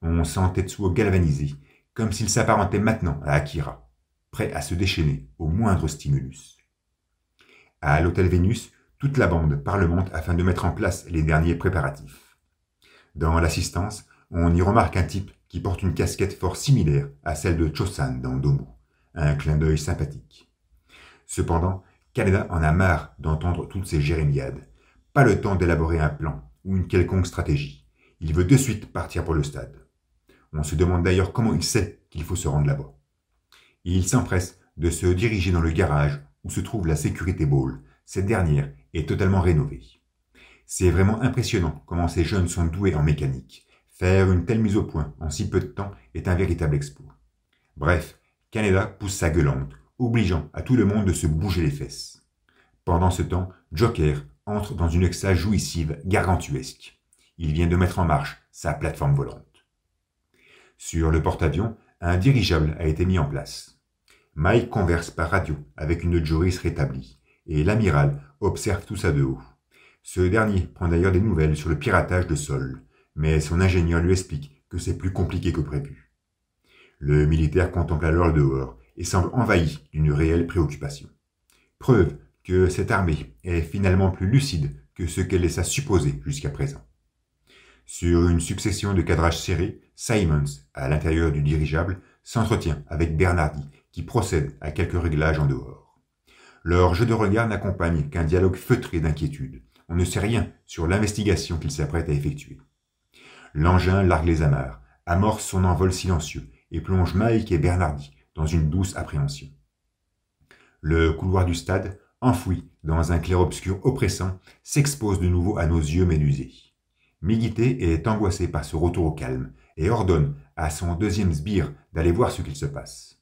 On sent Tetsuo galvanisé, comme s'il s'apparentait maintenant à Akira, prêt à se déchaîner au moindre stimulus. À l'hôtel Vénus, toute la bande parlemente afin de mettre en place les derniers préparatifs. Dans l'assistance, on y remarque un type qui porte une casquette fort similaire à celle de Chosan dans Domu, un clin d'œil sympathique. Cependant, Kaneda en a marre d'entendre toutes ces jérémiades. Pas le temps d'élaborer un plan ou une quelconque stratégie. Il veut de suite partir pour le stade. On se demande d'ailleurs comment il sait qu'il faut se rendre là-bas. Il s'empresse de se diriger dans le garage où se trouve la Security Ball, cette dernière est totalement rénovée. C'est vraiment impressionnant comment ces jeunes sont doués en mécanique. Faire une telle mise au point en si peu de temps est un véritable exploit. Bref, Kaneda pousse sa gueulante, obligeant à tout le monde de se bouger les fesses. Pendant ce temps, Joker entre dans une extase jouissive gargantuesque. Il vient de mettre en marche sa plateforme volante. Sur le porte-avions, un dirigeable a été mis en place. Mike converse par radio avec une Joris rétablie, et l'amiral observe tout ça de haut. Ce dernier prend d'ailleurs des nouvelles sur le piratage de sol, mais son ingénieur lui explique que c'est plus compliqué que prévu. Le militaire contemple alors le dehors et semble envahi d'une réelle préoccupation. Preuve que cette armée est finalement plus lucide que ce qu'elle laissa supposer jusqu'à présent. Sur une succession de cadrages serrés, Simons, à l'intérieur du dirigeable, s'entretient avec Bernardi, qui procède à quelques réglages en dehors. Leur jeu de regard n'accompagne qu'un dialogue feutré d'inquiétude. On ne sait rien sur l'investigation qu'il s'apprête à effectuer. L'engin largue les amarres, amorce son envol silencieux et plonge Mike et Bernardi dans une douce appréhension. Le couloir du stade, enfoui dans un clair-obscur oppressant, s'expose de nouveau à nos yeux médusés. Migité est angoissé par ce retour au calme et ordonne à son deuxième sbire d'aller voir ce qu'il se passe.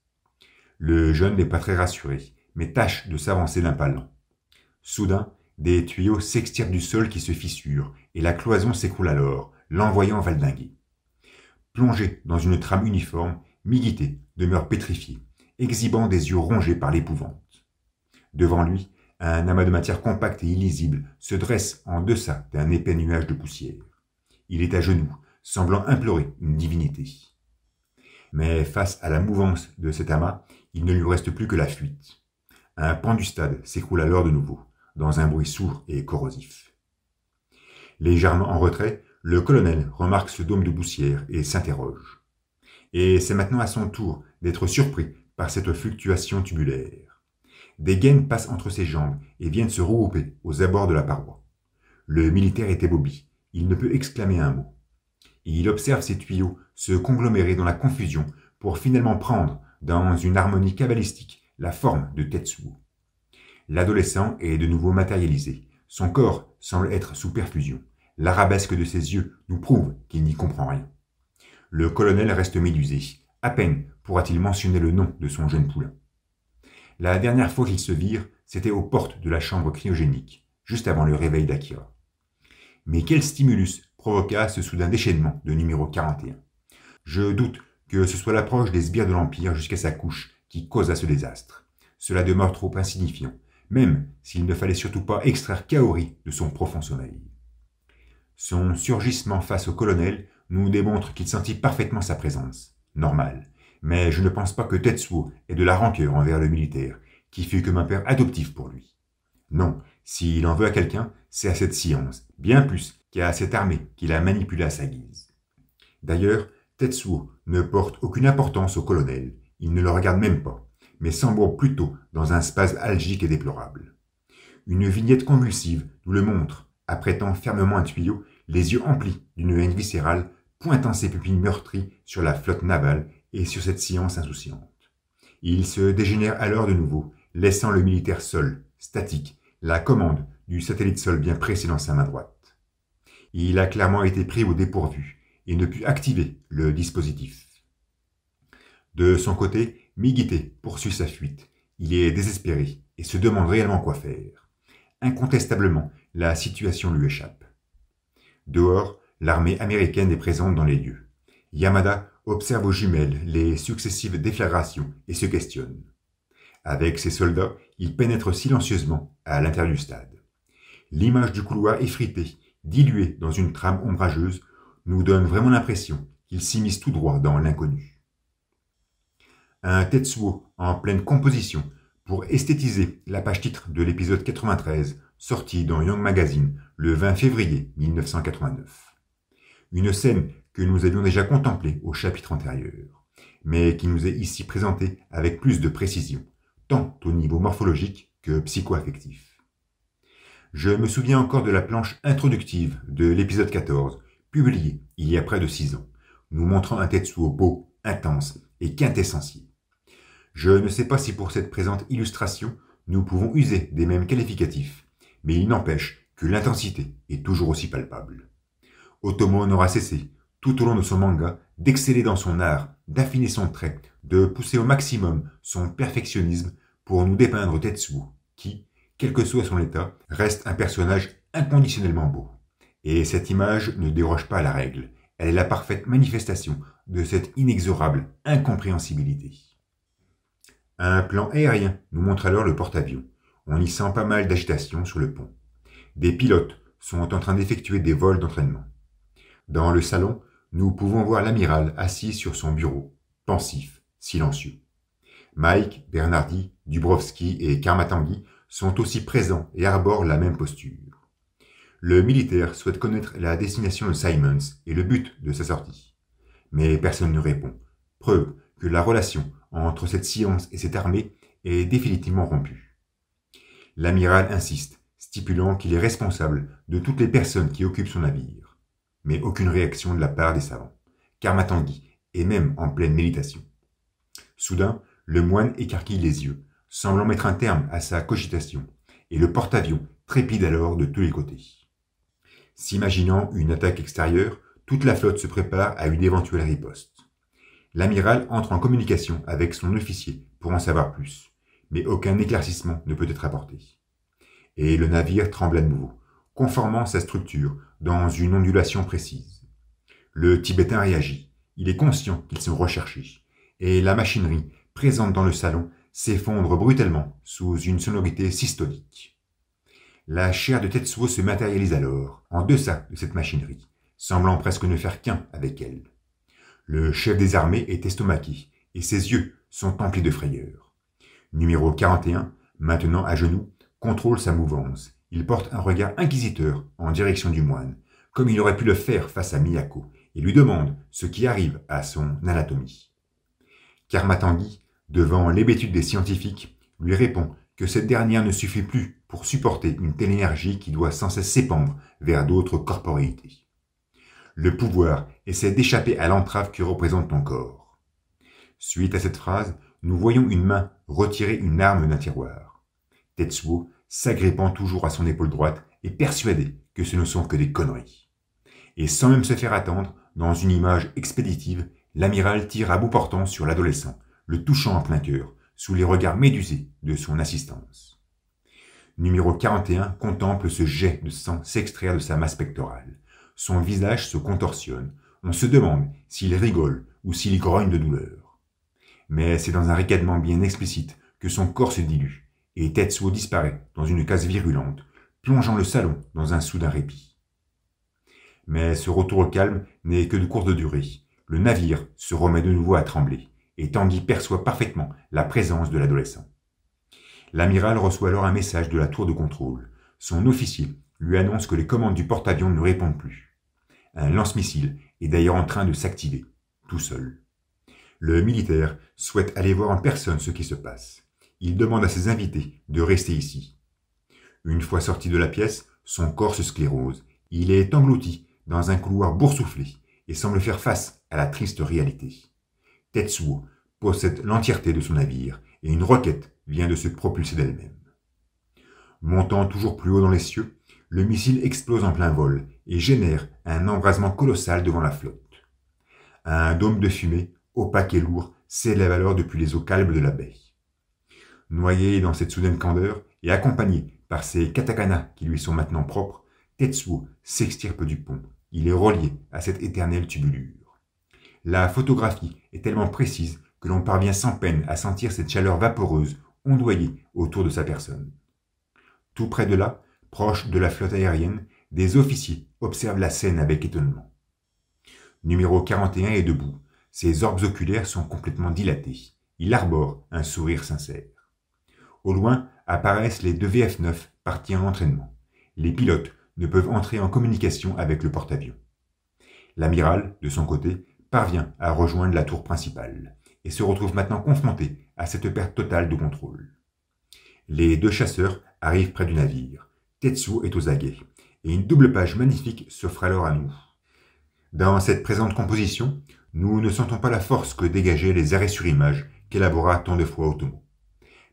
Le jeune n'est pas très rassuré, mais tâche de s'avancer d'un pas lent. Soudain, des tuyaux s'extirpent du sol qui se fissure, et la cloison s'écroule alors, l'envoyant valdinguer. Plongé dans une trame uniforme, Migité demeure pétrifié, exhibant des yeux rongés par l'épouvante. Devant lui, un amas de matière compacte et illisible se dresse en deçà d'un épais nuage de poussière. Il est à genoux, semblant implorer une divinité. Mais face à la mouvance de cet amas, il ne lui reste plus que la fuite. Un pan du stade s'écroule alors de nouveau, dans un bruit sourd et corrosif. Légèrement en retrait, le colonel remarque ce dôme de poussière et s'interroge. Et c'est maintenant à son tour d'être surpris par cette fluctuation tubulaire. Des gaines passent entre ses jambes et viennent se regrouper aux abords de la paroi. Le militaire est ébloui, il ne peut exclamer un mot. Il observe ces tuyaux se conglomérer dans la confusion pour finalement prendre, dans une harmonie cabalistique, la forme de Tetsuo. L'adolescent est de nouveau matérialisé. Son corps semble être sous perfusion. L'arabesque de ses yeux nous prouve qu'il n'y comprend rien. Le colonel reste médusé. À peine pourra-t-il mentionner le nom de son jeune poulain. La dernière fois qu'ils se virent, c'était aux portes de la chambre cryogénique, juste avant le réveil d'Akira. Mais quel stimulus provoqua ce soudain déchaînement de numéro 41 ? Je doute que ce soit l'approche des sbires de l'Empire jusqu'à sa couche qui causa ce désastre. Cela demeure trop insignifiant, même s'il ne fallait surtout pas extraire Kaori de son profond sommeil. Son surgissement face au colonel nous démontre qu'il sentit parfaitement sa présence. Normal. Mais je ne pense pas que Tetsuo ait de la rancœur envers le militaire, qui fut comme un père adoptif pour lui. Non, s'il en veut à quelqu'un, c'est à cette science, bien plus qu'à cette armée qu'il a manipulée à sa guise. D'ailleurs, Tetsuo ne porte aucune importance au colonel, il ne le regarde même pas, mais s'embourbe plutôt dans un spasme algique et déplorable. Une vignette convulsive nous le montre, apprêtant fermement un tuyau, les yeux emplis d'une haine viscérale, pointant ses pupilles meurtries sur la flotte navale et sur cette science insouciante. Il se dégénère alors de nouveau, laissant le militaire seul, statique, la commande du satellite sol bien pressé dans sa main droite. Il a clairement été pris au dépourvu et ne put activer le dispositif. De son côté, Migité poursuit sa fuite. Il est désespéré et se demande réellement quoi faire. Incontestablement, la situation lui échappe. Dehors, l'armée américaine est présente dans les lieux. Yamada observe aux jumelles les successives déflagrations et se questionne. Avec ses soldats, il pénètre silencieusement à l'intérieur du stade. L'image du couloir effrité, dilué dans une trame ombrageuse, nous donne vraiment l'impression qu'il s'immisce tout droit dans l'inconnu. Un Tetsuo en pleine composition pour esthétiser la page titre de l'épisode 93, sorti dans Young Magazine le 20 février 1989. Une scène que nous avions déjà contemplée au chapitre antérieur, mais qui nous est ici présentée avec plus de précision, tant au niveau morphologique que psycho-affectif. Je me souviens encore de la planche introductive de l'épisode 14, publiée il y a près de 6 ans, nous montrant un Tetsuo beau, intense et quintessentiel. Je ne sais pas si pour cette présente illustration, nous pouvons user des mêmes qualificatifs, mais il n'empêche que l'intensité est toujours aussi palpable. Otomo n'aura cessé, tout au long de son manga, d'exceller dans son art, d'affiner son trait, de pousser au maximum son perfectionnisme pour nous dépeindre Tetsuo, qui, quel que soit son état, reste un personnage inconditionnellement beau. Et cette image ne déroge pas à la règle, elle est la parfaite manifestation de cette inexorable incompréhensibilité. Un plan aérien nous montre alors le porte-avions. On y sent pas mal d'agitation sur le pont. Des pilotes sont en train d'effectuer des vols d'entraînement. Dans le salon, nous pouvons voir l'amiral assis sur son bureau, pensif, silencieux. Mike, Bernardi, Dubrovski et Karmatangi sont aussi présents et arborent la même posture. Le militaire souhaite connaître la destination de Simons et le but de sa sortie. Mais personne ne répond, preuve que la relation entre cette science et cette armée est définitivement rompue. L'amiral insiste, stipulant qu'il est responsable de toutes les personnes qui occupent son navire. Mais aucune réaction de la part des savants. Karmatangi est même en pleine méditation. Soudain, le moine écarquille les yeux, semblant mettre un terme à sa cogitation, et le porte-avions trépide alors de tous les côtés. S'imaginant une attaque extérieure, toute la flotte se prépare à une éventuelle riposte. L'amiral entre en communication avec son officier pour en savoir plus, mais aucun éclaircissement ne peut être apporté. Et le navire tremble à nouveau, conformant sa structure dans une ondulation précise. Le Tibétain réagit, il est conscient qu'ils sont recherchés, et la machinerie présente dans le salon s'effondre brutalement sous une sonorité systolique. La chair de Tetsuo se matérialise alors, en deçà de cette machinerie, semblant presque ne faire qu'un avec elle. Le chef des armées est estomaqué, et ses yeux sont emplis de frayeur. Numéro 41, maintenant à genoux, contrôle sa mouvance. Il porte un regard inquisiteur en direction du moine, comme il aurait pu le faire face à Miyako, et lui demande ce qui arrive à son anatomie. Karmatangi, devant l'hébétude des scientifiques, lui répond que cette dernière ne suffit plus pour supporter une telle énergie qui doit sans cesse s'épandre vers d'autres corporéités. Le pouvoir essaie d'échapper à l'entrave que représente ton corps. Suite à cette phrase, nous voyons une main retirer une arme d'un tiroir. Tetsuo, s'agrippant toujours à son épaule droite, est persuadé que ce ne sont que des conneries. Et sans même se faire attendre, dans une image expéditive, l'amiral tire à bout portant sur l'adolescent, le touchant en plein cœur, sous les regards médusés de son assistance. Numéro 41 contemple ce jet de sang s'extraire de sa masse pectorale. Son visage se contorsionne. On se demande s'il rigole ou s'il grogne de douleur. Mais c'est dans un ricanement bien explicite que son corps se dilue, et Tetsuo disparaît dans une case virulente, plongeant le salon dans un soudain répit. Mais ce retour au calme n'est que de courte durée. Le navire se remet de nouveau à trembler, et Tanguy perçoit parfaitement la présence de l'adolescent. L'amiral reçoit alors un message de la tour de contrôle. Son officier lui annonce que les commandes du porte-avions ne répondent plus. Un lance-missile est d'ailleurs en train de s'activer, tout seul. Le militaire souhaite aller voir en personne ce qui se passe. Il demande à ses invités de rester ici. Une fois sorti de la pièce, son corps se sclérose. Il est englouti dans un couloir boursouflé et semble faire face à la triste réalité. Tetsuo possède l'entièreté de son navire et une roquette vient de se propulser d'elle-même. Montant toujours plus haut dans les cieux, le missile explose en plein vol et génère un embrasement colossal devant la flotte. Un dôme de fumée, opaque et lourd, s'élève alors depuis les eaux calmes de la baie. Noyé dans cette soudaine candeur et accompagné par ces katakana qui lui sont maintenant propres, Tetsuo s'extirpe du pont. Il est relié à cette éternelle tubulure. La photographie est tellement précise que l'on parvient sans peine à sentir cette chaleur vaporeuse ondoyer autour de sa personne. Tout près de là, proche de la flotte aérienne, des officiers observent la scène avec étonnement. Numéro 41 est debout. Ses orbes oculaires sont complètement dilatés. Il arbore un sourire sincère. Au loin apparaissent les deux VF-9 partis en entraînement. Les pilotes ne peuvent entrer en communication avec le porte-avions. L'amiral, de son côté, parvient à rejoindre la tour principale et se retrouve maintenant confronté à cette perte totale de contrôle. Les deux chasseurs arrivent près du navire. Tetsuo est aux aguets, et une double page magnifique s'offre alors à nous. Dans cette présente composition, nous ne sentons pas la force que dégageaient les arrêts sur image qu'élabora tant de fois Otomo.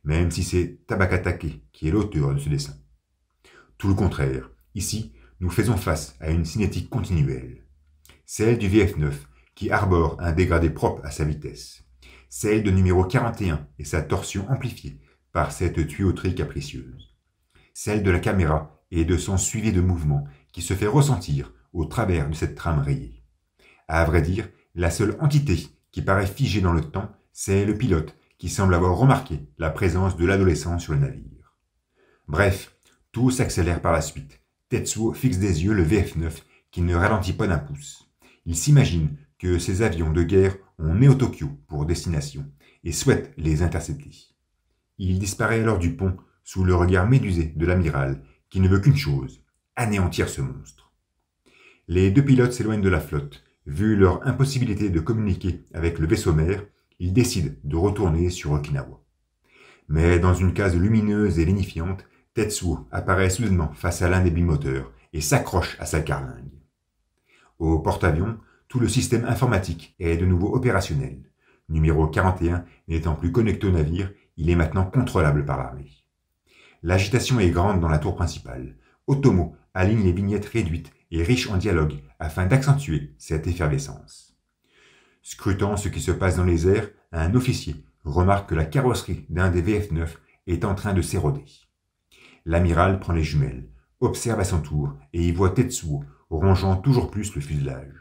même si c'est Tabakatake qui est l'auteur de ce dessin. Tout le contraire, ici, nous faisons face à une cinétique continuelle. Celle du VF9, qui arbore un dégradé propre à sa vitesse. Celle de numéro 41 et sa torsion amplifiée par cette tuyauterie capricieuse. Celle de la caméra et de son suivi de mouvement qui se fait ressentir au travers de cette trame rayée. À vrai dire, la seule entité qui paraît figée dans le temps, c'est le pilote qui semble avoir remarqué la présence de l'adolescent sur le navire. Bref, tout s'accélère par la suite. Tetsuo fixe des yeux le VF9 qui ne ralentit pas d'un pouce. Il s'imagine que ces avions de guerre ont Neo-Tokyo pour destination et souhaite les intercepter. Il disparaît alors du pont sous le regard médusé de l'amiral qui ne veut qu'une chose, anéantir ce monstre. Les deux pilotes s'éloignent de la flotte. Vu leur impossibilité de communiquer avec le vaisseau mère, ils décident de retourner sur Okinawa. Mais dans une case lumineuse et lénifiante, Tetsuo apparaît soudainement face à l'un des bimoteurs et s'accroche à sa carlingue. Au porte-avions, tout le système informatique est de nouveau opérationnel. Numéro 41 n'étant plus connecté au navire, il est maintenant contrôlable par l'armée. L'agitation est grande dans la tour principale. Otomo aligne les vignettes réduites et riches en dialogue afin d'accentuer cette effervescence. Scrutant ce qui se passe dans les airs, un officier remarque que la carrosserie d'un des VF9 est en train de s'éroder. L'amiral prend les jumelles, observe à son tour et y voit Tetsuo rongeant toujours plus le fuselage.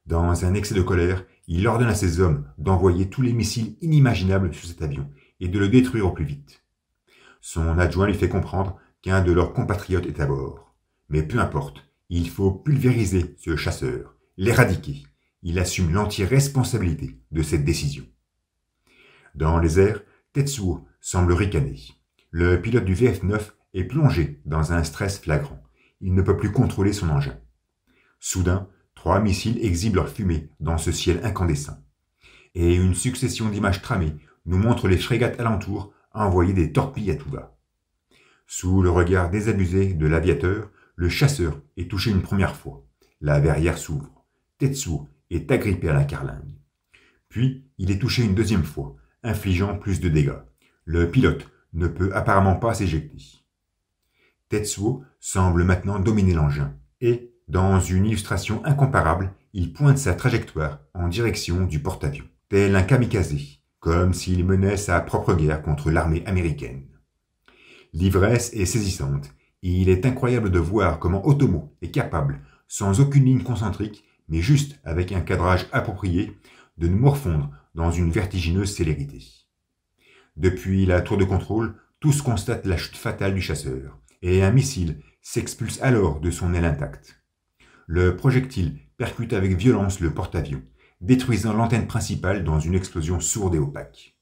Dans un excès de colère, il ordonne à ses hommes d'envoyer tous les missiles inimaginables sur cet avion et de le détruire au plus vite. Son adjoint lui fait comprendre qu'un de leurs compatriotes est à bord. Mais peu importe, il faut pulvériser ce chasseur, l'éradiquer. Il assume l'entière responsabilité de cette décision. Dans les airs, Tetsuo semble ricaner. Le pilote du VF9 est plongé dans un stress flagrant. Il ne peut plus contrôler son engin. Soudain, 3 missiles exhibent leur fumée dans ce ciel incandescent. Et une succession d'images tramées nous montre les frégates alentour envoyer des torpilles à tout va. Sous le regard désabusé de l'aviateur, le chasseur est touché une première fois. La verrière s'ouvre. Tetsuo est agrippé à la carlingue. Puis, il est touché une deuxième fois, infligeant plus de dégâts. Le pilote ne peut apparemment pas s'éjecter. Tetsuo semble maintenant dominer l'engin et, dans une illustration incomparable, il pointe sa trajectoire en direction du porte-avions, tel un kamikaze, comme s'il menait sa propre guerre contre l'armée américaine. L'ivresse est saisissante, et il est incroyable de voir comment Otomo est capable, sans aucune ligne concentrique, mais juste avec un cadrage approprié, de nous morfondre dans une vertigineuse célérité. Depuis la tour de contrôle, tous constatent la chute fatale du chasseur, et un missile s'expulse alors de son aile intacte. Le projectile percute avec violence le porte-avions, détruisant l'antenne principale dans une explosion sourde et opaque.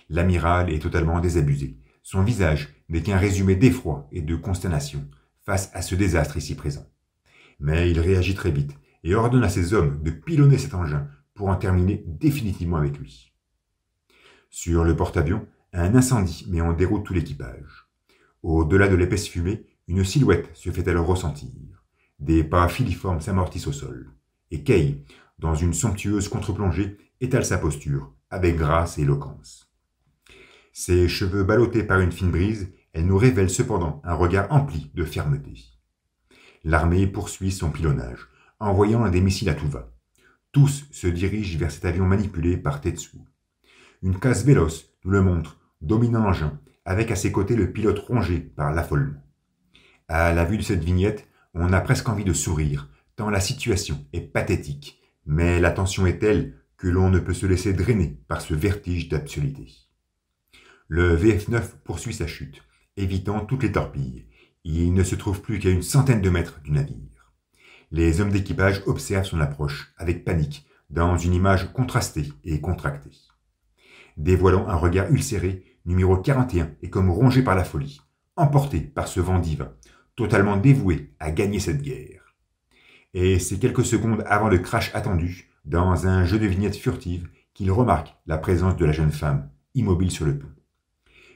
L'amiral est totalement désabusé. Son visage n'est qu'un résumé d'effroi et de consternation face à ce désastre ici présent. Mais il réagit très vite et ordonne à ses hommes de pilonner cet engin pour en terminer définitivement avec lui. Sur le porte-avions, un incendie met en déroute tout l'équipage. Au-delà de l'épaisse fumée, une silhouette se fait alors ressentir. Des pas filiformes s'amortissent au sol. Et Kei, dans une somptueuse contre-plongée, étale sa posture, avec grâce et éloquence. Ses cheveux ballottés par une fine brise, elle nous révèle cependant un regard empli de fermeté. L'armée poursuit son pilonnage, envoyant des missiles à tout va. Tous se dirigent vers cet avion manipulé par Tetsuo. Une case véloce nous le montre, dominant l'engin, avec à ses côtés le pilote rongé par l'affolement. À la vue de cette vignette, on a presque envie de sourire, tant la situation est pathétique, mais la tension est telle que l'on ne peut se laisser drainer par ce vertige d'absurdité. Le VF9 poursuit sa chute, évitant toutes les torpilles. Il ne se trouve plus qu'à une centaine de mètres du navire. Les hommes d'équipage observent son approche, avec panique, dans une image contrastée et contractée. Dévoilant un regard ulcéré, numéro 41 est comme rongé par la folie, emporté par ce vent divin, totalement dévoué à gagner cette guerre. Et c'est quelques secondes avant le crash attendu, dans un jeu de vignettes furtives, qu'il remarque la présence de la jeune femme, immobile sur le pont.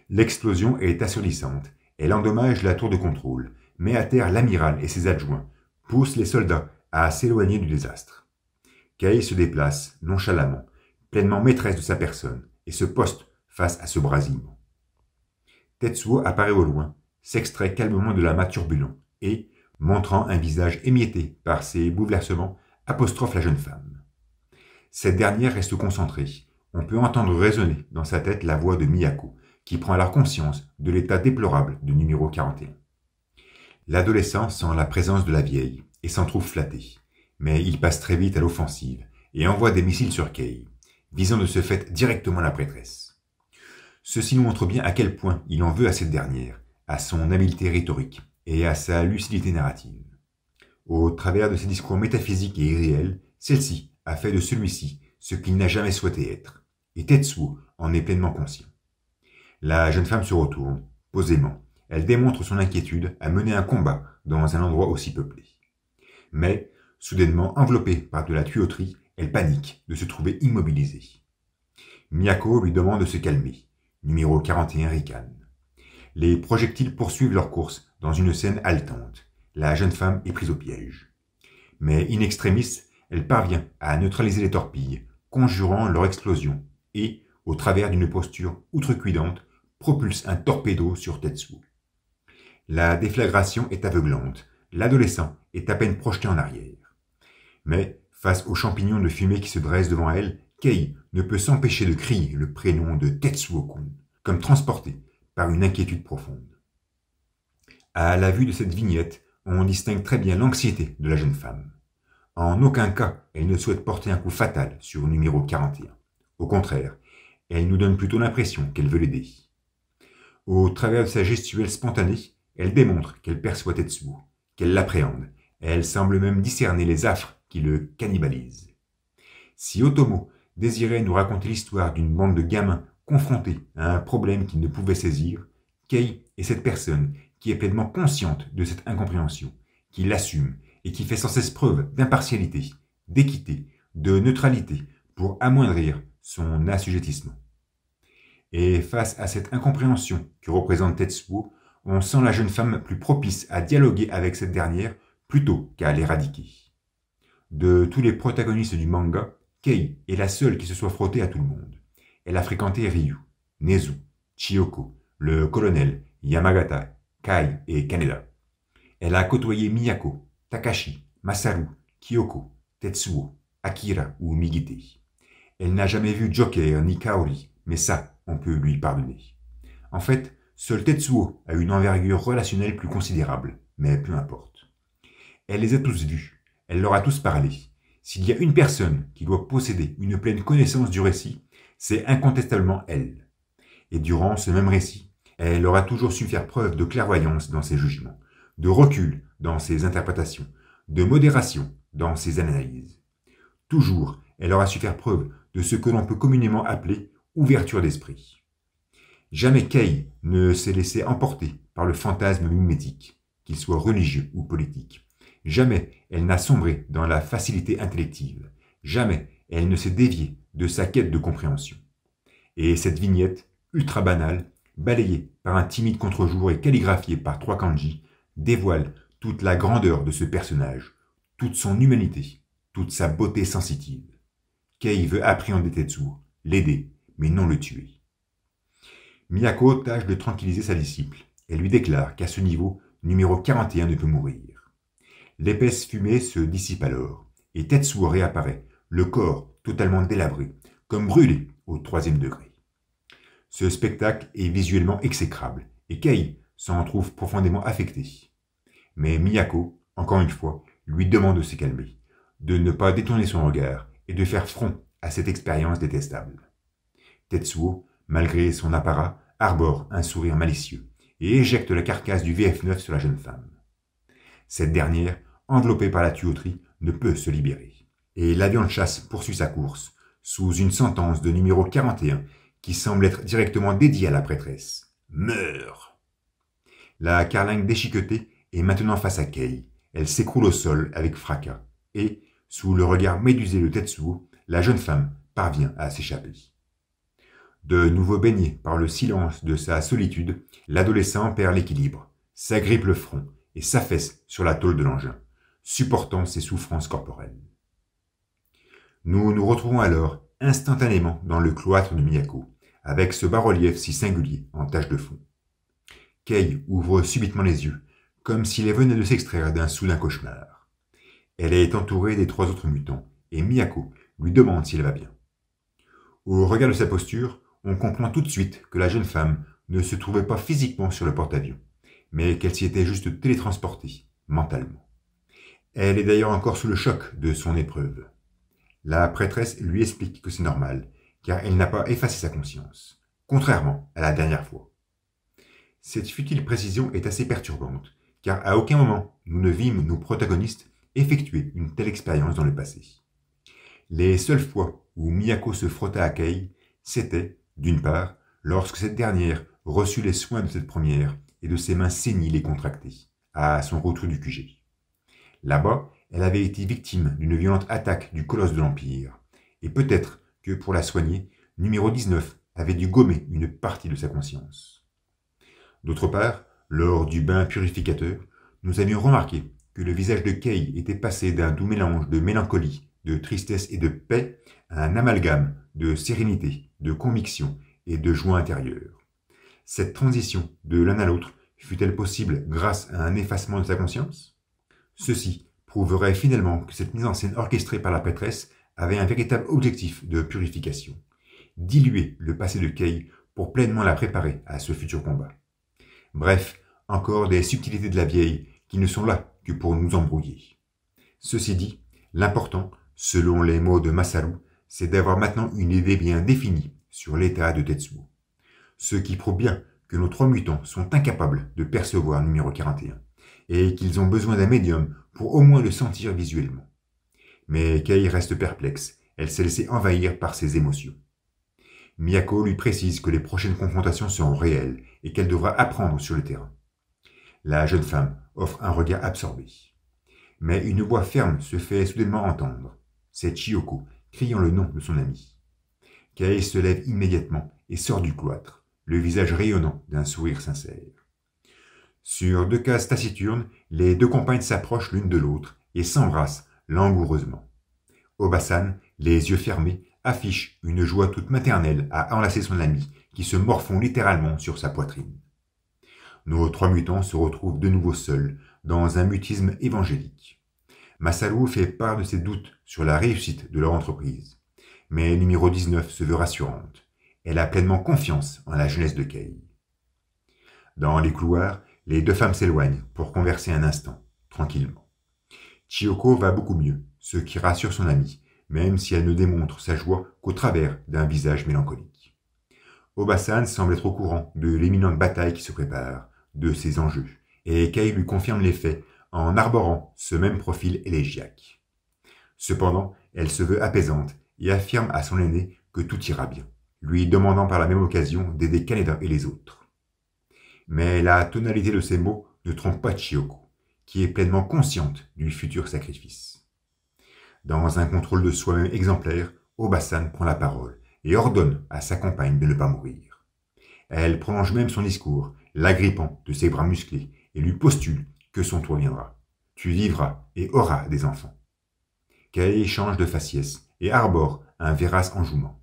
L'explosion est assourdissante, elle endommage la tour de contrôle, met à terre l'amiral et ses adjoints, pousse les soldats à s'éloigner du désastre. Kei se déplace, nonchalamment, pleinement maîtresse de sa personne, et se poste face à ce brasillement. Tetsuo apparaît au loin, s'extrait calmement de l'amas turbulent et, montrant un visage émietté par ses bouleversements, apostrophe la jeune femme. Cette dernière reste concentrée. On peut entendre résonner dans sa tête la voix de Miyako, qui prend alors conscience de l'état déplorable de numéro 41. L'adolescent sent la présence de la vieille et s'en trouve flatté, mais il passe très vite à l'offensive et envoie des missiles sur Kei, visant de ce fait directement la prêtresse. Ceci nous montre bien à quel point il en veut à cette dernière, à son habileté rhétorique et à sa lucidité narrative. Au travers de ses discours métaphysiques et irréels, celle-ci a fait de celui-ci ce qu'il n'a jamais souhaité être, et Tetsuo en est pleinement conscient. La jeune femme se retourne, posément. Elle démontre son inquiétude à mener un combat dans un endroit aussi peuplé. Mais, soudainement enveloppée par de la tuyauterie, elle panique de se trouver immobilisée. Miyako lui demande de se calmer. Numéro 41 ricane. Les projectiles poursuivent leur course dans une scène haletante. La jeune femme est prise au piège. Mais in extremis, elle parvient à neutraliser les torpilles, conjurant leur explosion, et, au travers d'une posture outrecuidante, propulse un torpedo sur Tetsuo. La déflagration est aveuglante, l'adolescent est à peine projeté en arrière. Mais, face aux champignons de fumée qui se dressent devant elle, Kei ne peut s'empêcher de crier le prénom de Tetsuo-kun, comme transporté par une inquiétude profonde. À la vue de cette vignette, on distingue très bien l'anxiété de la jeune femme. En aucun cas, elle ne souhaite porter un coup fatal sur numéro 41. Au contraire, elle nous donne plutôt l'impression qu'elle veut l'aider. Au travers de sa gestuelle spontanée, elle démontre qu'elle perçoit Tetsuo, qu'elle l'appréhende. Elle semble même discerner les affres qui le cannibalisent. Si Otomo désirait nous raconter l'histoire d'une bande de gamins confrontés à un problème qu'ils ne pouvaient saisir, Kei est cette personne qui est pleinement consciente de cette incompréhension, qui l'assume et qui fait sans cesse preuve d'impartialité, d'équité, de neutralité pour amoindrir son assujettissement. Et face à cette incompréhension que représente Tetsuo, on sent la jeune femme plus propice à dialoguer avec cette dernière plutôt qu'à l'éradiquer. De tous les protagonistes du manga, Kei est la seule qui se soit frottée à tout le monde. Elle a fréquenté Ryu, Nezu, Chiyoko, le colonel, Yamagata, Kai et Kaneda. Elle a côtoyé Miyako, Takashi, Masaru, Kyoko, Tetsuo, Akira ou Migite. Elle n'a jamais vu Joker ni Kaori, mais ça, on peut lui pardonner. En fait, seul Tetsuo a une envergure relationnelle plus considérable, mais peu importe. Elle les a tous vus, elle leur a tous parlé. S'il y a une personne qui doit posséder une pleine connaissance du récit, c'est incontestablement elle. Et durant ce même récit, elle aura toujours su faire preuve de clairvoyance dans ses jugements, de recul dans ses interprétations, de modération dans ses analyses. Toujours, elle aura su faire preuve de ce que l'on peut communément appeler ouverture d'esprit. Jamais Kei ne s'est laissé emporter par le fantasme mimétique, qu'il soit religieux ou politique. Jamais elle n'a sombré dans la facilité intellective. Jamais elle ne s'est déviée de sa quête de compréhension. Et cette vignette, ultra banale, balayée par un timide contre-jour et calligraphiée par 3 kanji, dévoile toute la grandeur de ce personnage, toute son humanité, toute sa beauté sensitive. Kei veut appréhender Tetsuo, l'aider, mais non le tuer. Miyako tâche de tranquilliser sa disciple et lui déclare qu'à ce niveau, numéro 41 ne peut mourir. L'épaisse fumée se dissipe alors, et Tetsuo réapparaît, le corps totalement délabré, comme brûlé au 3e degré. Ce spectacle est visuellement exécrable, et Kei s'en trouve profondément affecté. Mais Miyako, encore une fois, lui demande de se calmer, de ne pas détourner son regard et de faire front à cette expérience détestable. Tetsuo, malgré son apparat, arbore un sourire malicieux et éjecte la carcasse du VF9 sur la jeune femme. Cette dernière, enveloppée par la tuyauterie, ne peut se libérer. Et l'avion de chasse poursuit sa course, sous une sentence de numéro 41 qui semble être directement dédiée à la prêtresse. Meurs! La carlingue déchiquetée est maintenant face à Kei. Elle s'écroule au sol avec fracas et, sous le regard médusé de Tetsuo, la jeune femme parvient à s'échapper. De nouveau baigné par le silence de sa solitude, l'adolescent perd l'équilibre, s'agrippe le front et s'affaisse sur la tôle de l'engin, supportant ses souffrances corporelles. Nous nous retrouvons alors instantanément dans le cloître de Miyako, avec ce bas-relief si singulier en tache de fond. Kei ouvre subitement les yeux, comme s'il venait de s'extraire d'un soudain cauchemar. Elle est entourée des 3 autres mutants, et Miyako lui demande si elle va bien. Au regard de sa posture, on comprend tout de suite que la jeune femme ne se trouvait pas physiquement sur le porte-avions, mais qu'elle s'y était juste télétransportée, mentalement. Elle est d'ailleurs encore sous le choc de son épreuve. La prêtresse lui explique que c'est normal, car elle n'a pas effacé sa conscience, contrairement à la dernière fois. Cette futile précision est assez perturbante, car à aucun moment nous ne vîmes nos protagonistes effectuer une telle expérience dans le passé. Les seules fois où Miyako se frotta à Kei, c'était, d'une part, lorsque cette dernière reçut les soins de cette première et de ses mains séniles et contractées, à son retour du QG. Là-bas, elle avait été victime d'une violente attaque du colosse de l'Empire, et peut-être que pour la soigner, numéro 19 avait dû gommer une partie de sa conscience. D'autre part, lors du bain purificateur, nous avions remarqué que le visage de Kei était passé d'un doux mélange de mélancolie, de tristesse et de paix à un amalgame de sérénité, de conviction et de joie intérieure. Cette transition de l'un à l'autre fut-elle possible grâce à un effacement de sa conscience? Ceci prouverait finalement que cette mise en scène orchestrée par la prêtresse avait un véritable objectif de purification, diluer le passé de Kei pour pleinement la préparer à ce futur combat. Bref, encore des subtilités de la vieille qui ne sont là que pour nous embrouiller. Ceci dit, l'important, selon les mots de Masaru, c'est d'avoir maintenant une idée bien définie sur l'état de Tetsuo. Ce qui prouve bien que nos 3 mutants sont incapables de percevoir numéro 41, et qu'ils ont besoin d'un médium pour au moins le sentir visuellement. Mais Kei reste perplexe, elle s'est laissée envahir par ses émotions. Miyako lui précise que les prochaines confrontations seront réelles et qu'elle devra apprendre sur le terrain. La jeune femme offre un regard absorbé. Mais une voix ferme se fait soudainement entendre. C'est Chiyoko, criant le nom de son ami. Kei se lève immédiatement et sort du cloître, le visage rayonnant d'un sourire sincère. Sur 2 cases taciturnes, les 2 compagnes s'approchent l'une de l'autre et s'embrassent langoureusement. Obasan, les yeux fermés, affiche une joie toute maternelle à enlacer son ami, qui se morfond littéralement sur sa poitrine. Nos 3 mutants se retrouvent de nouveau seuls, dans un mutisme évangélique. Masaru fait part de ses doutes sur la réussite de leur entreprise. Mais numéro 19 se veut rassurante. Elle a pleinement confiance en la jeunesse de Kei. Dans les couloirs, les 2 femmes s'éloignent pour converser un instant, tranquillement. Chiyoko va beaucoup mieux, ce qui rassure son amie, même si elle ne démontre sa joie qu'au travers d'un visage mélancolique. Obasan semble être au courant de l'éminente bataille qui se prépare, de ses enjeux, et Kei lui confirme les faits en arborant ce même profil élégiaque. Cependant, elle se veut apaisante et affirme à son aîné que tout ira bien, lui demandant par la même occasion d'aider Kaneda et les autres. Mais la tonalité de ces mots ne trompe pas Chiyoko, qui est pleinement consciente du futur sacrifice. Dans un contrôle de soi-même exemplaire, Obasan prend la parole et ordonne à sa compagne de ne pas mourir. Elle prolonge même son discours, l'agrippant de ses bras musclés, et lui postule que son tour viendra. Tu vivras et auras des enfants. Kei change de faciès et arbore un vérace enjouement.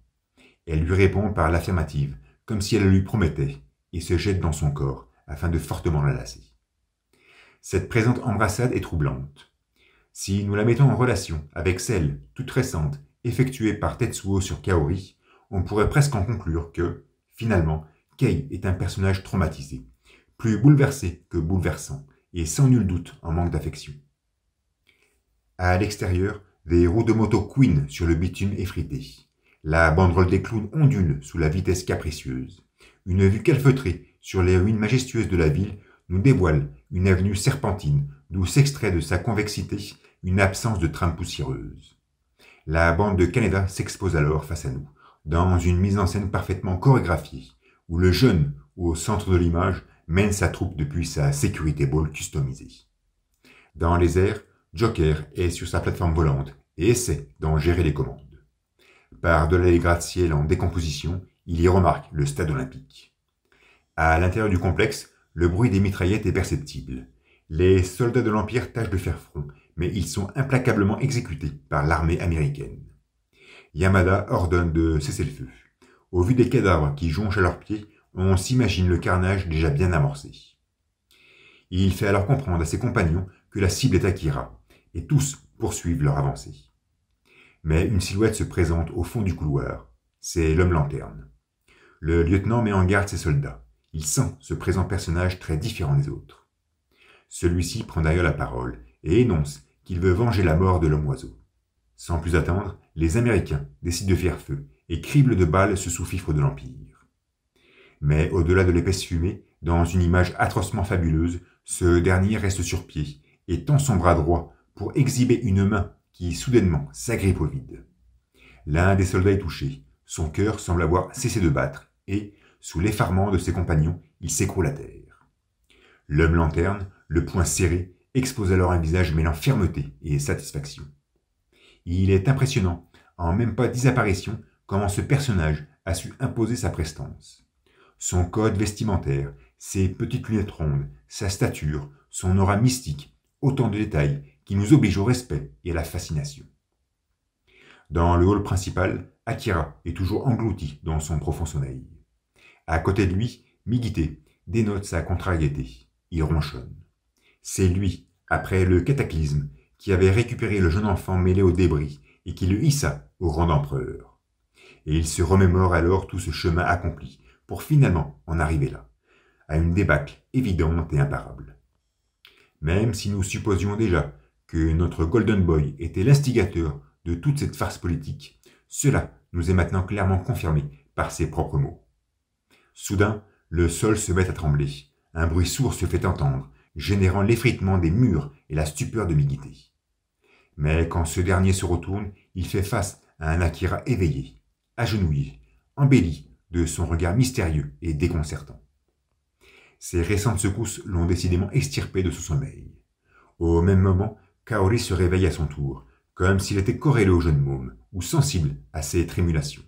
Elle lui répond par l'affirmative, comme si elle le lui promettait, et se jette dans son corps afin de fortement l'enlacer. Cette présente embrassade est troublante. Si nous la mettons en relation avec celle, toute récente, effectuée par Tetsuo sur Kaori, on pourrait presque en conclure que, finalement, Kei est un personnage traumatisé, plus bouleversé que bouleversant, et sans nul doute en manque d'affection. À l'extérieur, des roues de moto couinent sur le bitume effrité. La banderole des clowns ondule sous la vitesse capricieuse. Une vue calfeutrée sur les ruines majestueuses de la ville nous dévoile une avenue serpentine d'où s'extrait de sa convexité une absence de trame poussiéreuse. La bande de Kaneda s'expose alors face à nous, dans une mise en scène parfaitement chorégraphiée, où le jeune, au centre de l'image, mène sa troupe depuis sa Security Ball customisée. Dans les airs, Joker est sur sa plateforme volante et essaie d'en gérer les commandes. Par-delà les gratte-ciel en décomposition, il y remarque le stade olympique. À l'intérieur du complexe, le bruit des mitraillettes est perceptible. Les soldats de l'Empire tâchent de faire front, mais ils sont implacablement exécutés par l'armée américaine. Yamada ordonne de cesser le feu. Au vu des cadavres qui jonchent à leurs pieds, on s'imagine le carnage déjà bien amorcé. Il fait alors comprendre à ses compagnons que la cible est Akira, et tous poursuivent leur avancée. Mais une silhouette se présente au fond du couloir. C'est l'homme lanterne. Le lieutenant met en garde ses soldats. Il sent ce présent personnage très différent des autres. Celui-ci prend d'ailleurs la parole et énonce qu'il veut venger la mort de l'homme oiseau. Sans plus attendre, les Américains décident de faire feu et criblent de balles ce sous-fifre de l'Empire. Mais au-delà de l'épaisse fumée, dans une image atrocement fabuleuse, ce dernier reste sur pied et tend son bras droit pour exhiber une main qui soudainement s'agrippe au vide. L'un des soldats est touché, son cœur semble avoir cessé de battre et, sous l'effarement de ses compagnons, il s'écroule à terre. L'homme lanterne, le poing serré, expose alors un visage mêlant fermeté et satisfaction. Il est impressionnant, en même pas 10 apparitions, comment ce personnage a su imposer sa prestance. Son code vestimentaire, ses petites lunettes rondes, sa stature, son aura mystique, autant de détails qui nous obligent au respect et à la fascination. Dans le hall principal, Akira est toujours englouti dans son profond sommeil. À côté de lui, Migite dénote sa contrariété. Il ronchonne. C'est lui, après le cataclysme, qui avait récupéré le jeune enfant mêlé aux débris et qui le hissa au rang d'empereur. Et il se remémore alors tout ce chemin accompli pour finalement en arriver là, à une débâcle évidente et imparable. Même si nous supposions déjà que notre Golden Boy était l'instigateur de toute cette farce politique, cela nous est maintenant clairement confirmé par ses propres mots. Soudain, le sol se met à trembler, un bruit sourd se fait entendre, générant l'effritement des murs et la stupeur de Migite. Mais quand ce dernier se retourne, il fait face à un Akira éveillé, agenouillé, embelli de son regard mystérieux et déconcertant. Ces récentes secousses l'ont décidément extirpé de son sommeil. Au même moment, Kaori se réveille à son tour, comme s'il était corrélé au jeune môme, ou sensible à ses trémulations.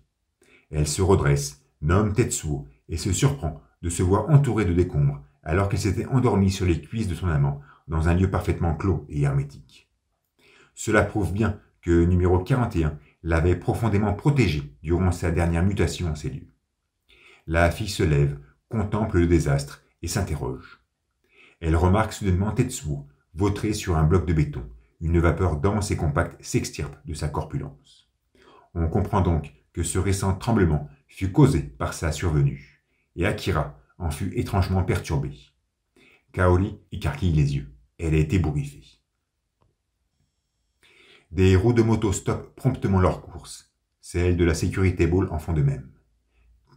Elle se redresse, nomme Tetsuo, et se surprend de se voir entourée de décombres, alors qu'elle s'était endormie sur les cuisses de son amant, dans un lieu parfaitement clos et hermétique. Cela prouve bien que numéro 41 l'avait profondément protégée durant sa dernière mutation en ces lieux. La fille se lève, contemple le désastre et s'interroge. Elle remarque soudainement Tetsuo, vautré sur un bloc de béton. Une vapeur dense et compacte s'extirpe de sa corpulence. On comprend donc que ce récent tremblement fut causé par sa survenue, et Akira en fut étrangement perturbé. Kaori écarquille les yeux. Elle est ébouriffée. Des roues de moto stoppent promptement leur course. Celles de la Security Ball en font de même.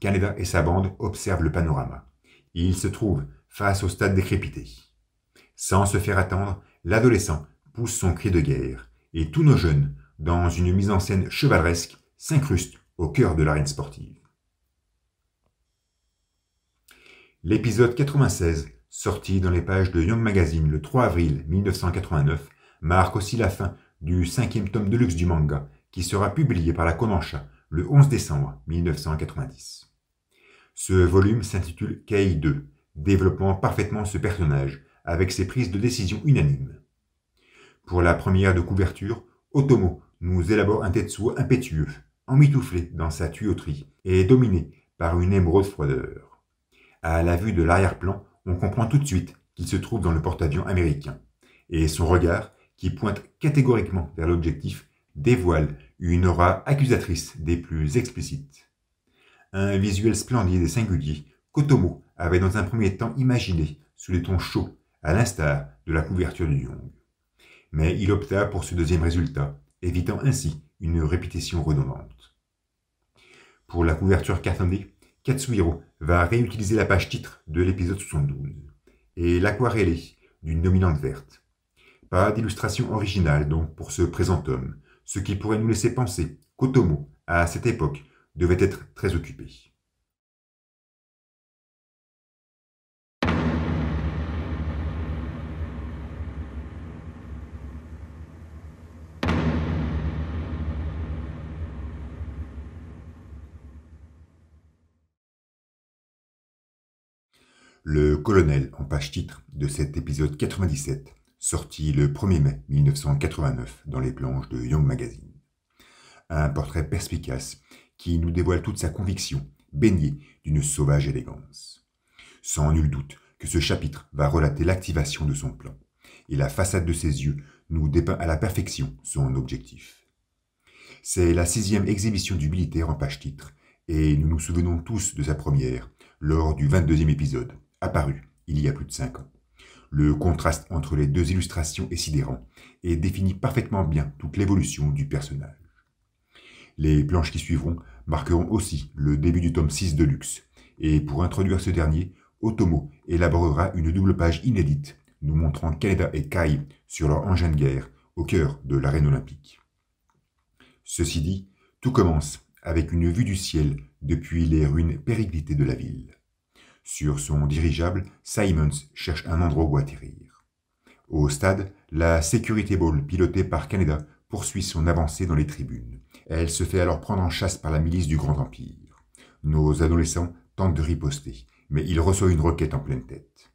Kaneda et sa bande observent le panorama. Ils se trouvent face au stade décrépité. Sans se faire attendre, l'adolescent pousse son cri de guerre, et tous nos jeunes, dans une mise en scène chevaleresque, s'incrustent au cœur de l'arène sportive. L'épisode 96, sorti dans les pages de Young Magazine le 3 avril 1989, marque aussi la fin du 5e tome de luxe du manga, qui sera publié par la Kodansha le 11 décembre 1990. Ce volume s'intitule Kei 2, développant parfaitement ce personnage, avec ses prises de décision unanimes. Pour la première de couverture, Otomo nous élabore un Tetsuo impétueux, emmitouflé dans sa tuyauterie et dominé par une émeraude froideur. À la vue de l'arrière-plan, on comprend tout de suite qu'il se trouve dans le porte-avions américain, et son regard, qui pointe catégoriquement vers l'objectif, dévoile une aura accusatrice des plus explicites. Un visuel splendide et singulier qu'Otomo avait dans un premier temps imaginé sous les tons chauds, à l'instar de la couverture du Young. Mais il opta pour ce deuxième résultat, évitant ainsi une répétition redondante. Pour la couverture cartonnée, Katsuhiro va réutiliser la page titre de l'épisode 72 et l'aquarellée d'une dominante verte. Pas d'illustration originale donc pour ce présent tome, ce qui pourrait nous laisser penser qu'Otomo, à cette époque, devait être très occupé. Le colonel en page titre de cet épisode 97, sorti le 1er mai 1989 dans les planches de Young Magazine. Un portrait perspicace qui nous dévoile toute sa conviction baigné d'une sauvage élégance. Sans nul doute que ce chapitre va relater l'activation de son plan, et la façade de ses yeux nous dépeint à la perfection son objectif. C'est la 6e exhibition du militaire en page-titre, et nous nous souvenons tous de sa première, lors du 22e épisode, apparu il y a plus de 5 ans. Le contraste entre les deux illustrations est sidérant, et définit parfaitement bien toute l'évolution du personnage. Les planches qui suivront marqueront aussi le début du tome 6 de luxe, et pour introduire ce dernier, Otomo élaborera une double page inédite, nous montrant Kaneda et Kai sur leur engin de guerre, au cœur de l'arène olympique. Ceci dit, tout commence avec une vue du ciel depuis les ruines périclitées de la ville. Sur son dirigeable, Simons cherche un endroit où atterrir. Au stade, la Security Ball, pilotée par Kaneda, poursuit son avancée dans les tribunes. Elle se fait alors prendre en chasse par la milice du Grand Empire. Nos adolescents tentent de riposter, mais ils reçoivent une roquette en pleine tête.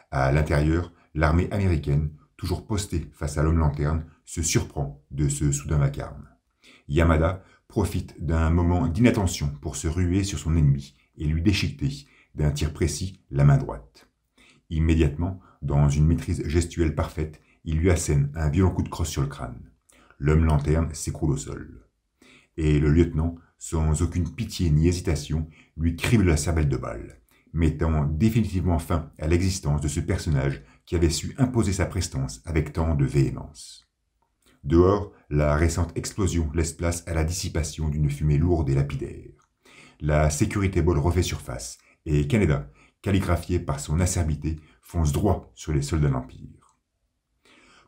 À l'intérieur, l'armée américaine, toujours postée face à l'homme-lanterne, se surprend de ce soudain vacarme. Yamada profite d'un moment d'inattention pour se ruer sur son ennemi et lui déchiqueter d'un tir précis la main droite. Immédiatement, dans une maîtrise gestuelle parfaite, il lui assène un violent coup de crosse sur le crâne. L'homme-lanterne s'écroule au sol. Et le lieutenant, sans aucune pitié ni hésitation, lui crible la cervelle de balle, mettant définitivement fin à l'existence de ce personnage qui avait su imposer sa prestance avec tant de véhémence. Dehors, la récente explosion laisse place à la dissipation d'une fumée lourde et lapidaire. La Security Ball refait surface, et Kaneda, calligraphié par son acerbité, fonce droit sur les soldats de l'Empire.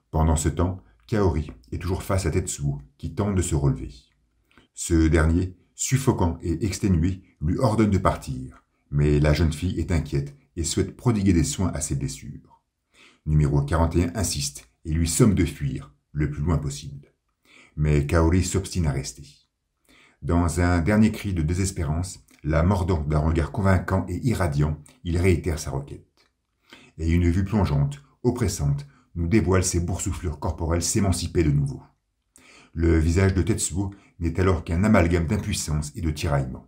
Pendant ce temps, Kaori est toujours face à Tetsuo, qui tente de se relever. Ce dernier, suffocant et exténué, lui ordonne de partir, mais la jeune fille est inquiète et souhaite prodiguer des soins à ses blessures. Numéro 41 insiste et lui somme de fuir, le plus loin possible. Mais Kaori s'obstine à rester. Dans un dernier cri de désespérance, la mordant d'un regard convaincant et irradiant, il réitère sa requête. Et une vue plongeante, oppressante, nous dévoile ses boursouflures corporelles s'émanciper de nouveau. Le visage de Tetsuo n'est alors qu'un amalgame d'impuissance et de tiraillement.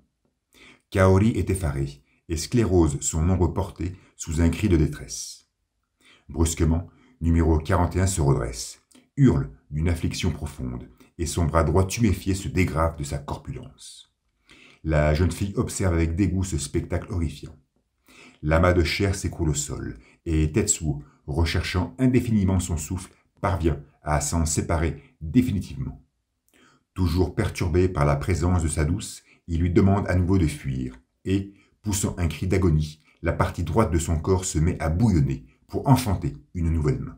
Kaori est effarée et sclérose son ombre portée sous un cri de détresse. Brusquement, numéro 41 se redresse, hurle d'une affliction profonde, et son bras droit tuméfié se dégrave de sa corpulence. La jeune fille observe avec dégoût ce spectacle horrifiant. L'amas de chair s'écroule au sol, et Tetsuo, recherchant indéfiniment son souffle, parvient à s'en séparer définitivement. Toujours perturbé par la présence de sa douce, il lui demande à nouveau de fuir, et, poussant un cri d'agonie, la partie droite de son corps se met à bouillonner pour enfanter une nouvelle main.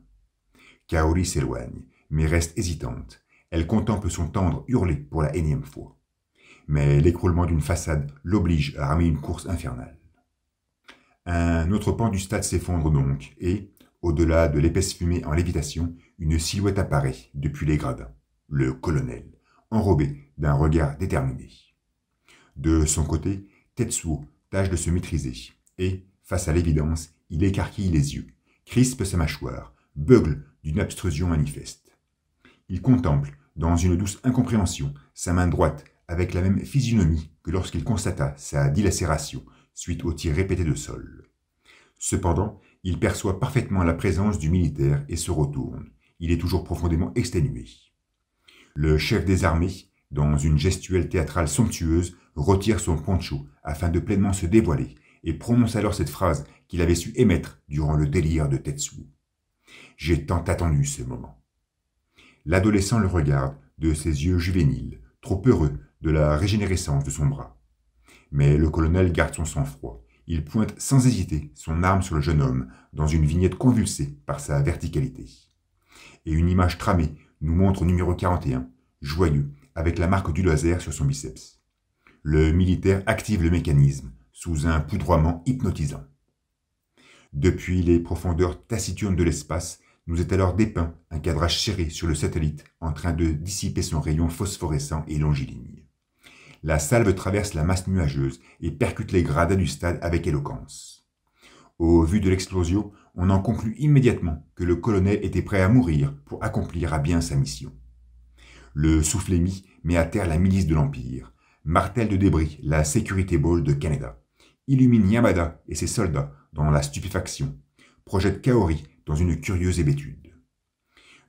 Kaori s'éloigne, mais reste hésitante. Elle contemple son tendre hurler pour la énième fois. Mais l'écroulement d'une façade l'oblige à ramer une course infernale. Un autre pan du stade s'effondre donc, et, au-delà de l'épaisse fumée en lévitation, une silhouette apparaît depuis les gradins, le colonel, enrobé d'un regard déterminé. De son côté, Tetsuo tâche de se maîtriser, et, face à l'évidence, il écarquille les yeux, crispe sa mâchoire, beugle d'une abstrusion manifeste. Il contemple, dans une douce incompréhension, sa main droite avec la même physionomie que lorsqu'il constata sa dilacération suite aux tirs répétés de sol. Cependant, il perçoit parfaitement la présence du militaire et se retourne. Il est toujours profondément exténué. Le chef des armées, dans une gestuelle théâtrale somptueuse, retire son poncho afin de pleinement se dévoiler et prononce alors cette phrase qu'il avait su émettre durant le délire de Tetsuo. « J'ai tant attendu ce moment. » L'adolescent le regarde de ses yeux juvéniles, trop heureux de la régénérescence de son bras. Mais le colonel garde son sang-froid. Il pointe sans hésiter son arme sur le jeune homme, dans une vignette convulsée par sa verticalité. Et une image tramée nous montre numéro 41, joyeux, avec la marque du laser sur son biceps. Le militaire active le mécanisme, sous un poudroiement hypnotisant. Depuis les profondeurs taciturnes de l'espace, nous est alors dépeint un cadrage serré sur le satellite en train de dissiper son rayon phosphorescent et longiligne. La salve traverse la masse nuageuse et percute les gradins du stade avec éloquence. Au vu de l'explosion, on en conclut immédiatement que le colonel était prêt à mourir pour accomplir à bien sa mission. Le souffle émis met à terre la milice de l'Empire, martèle de débris la Security Ball de Canada, illumine Yamada et ses soldats dans la stupéfaction, projette Kaori dans une curieuse hébétude.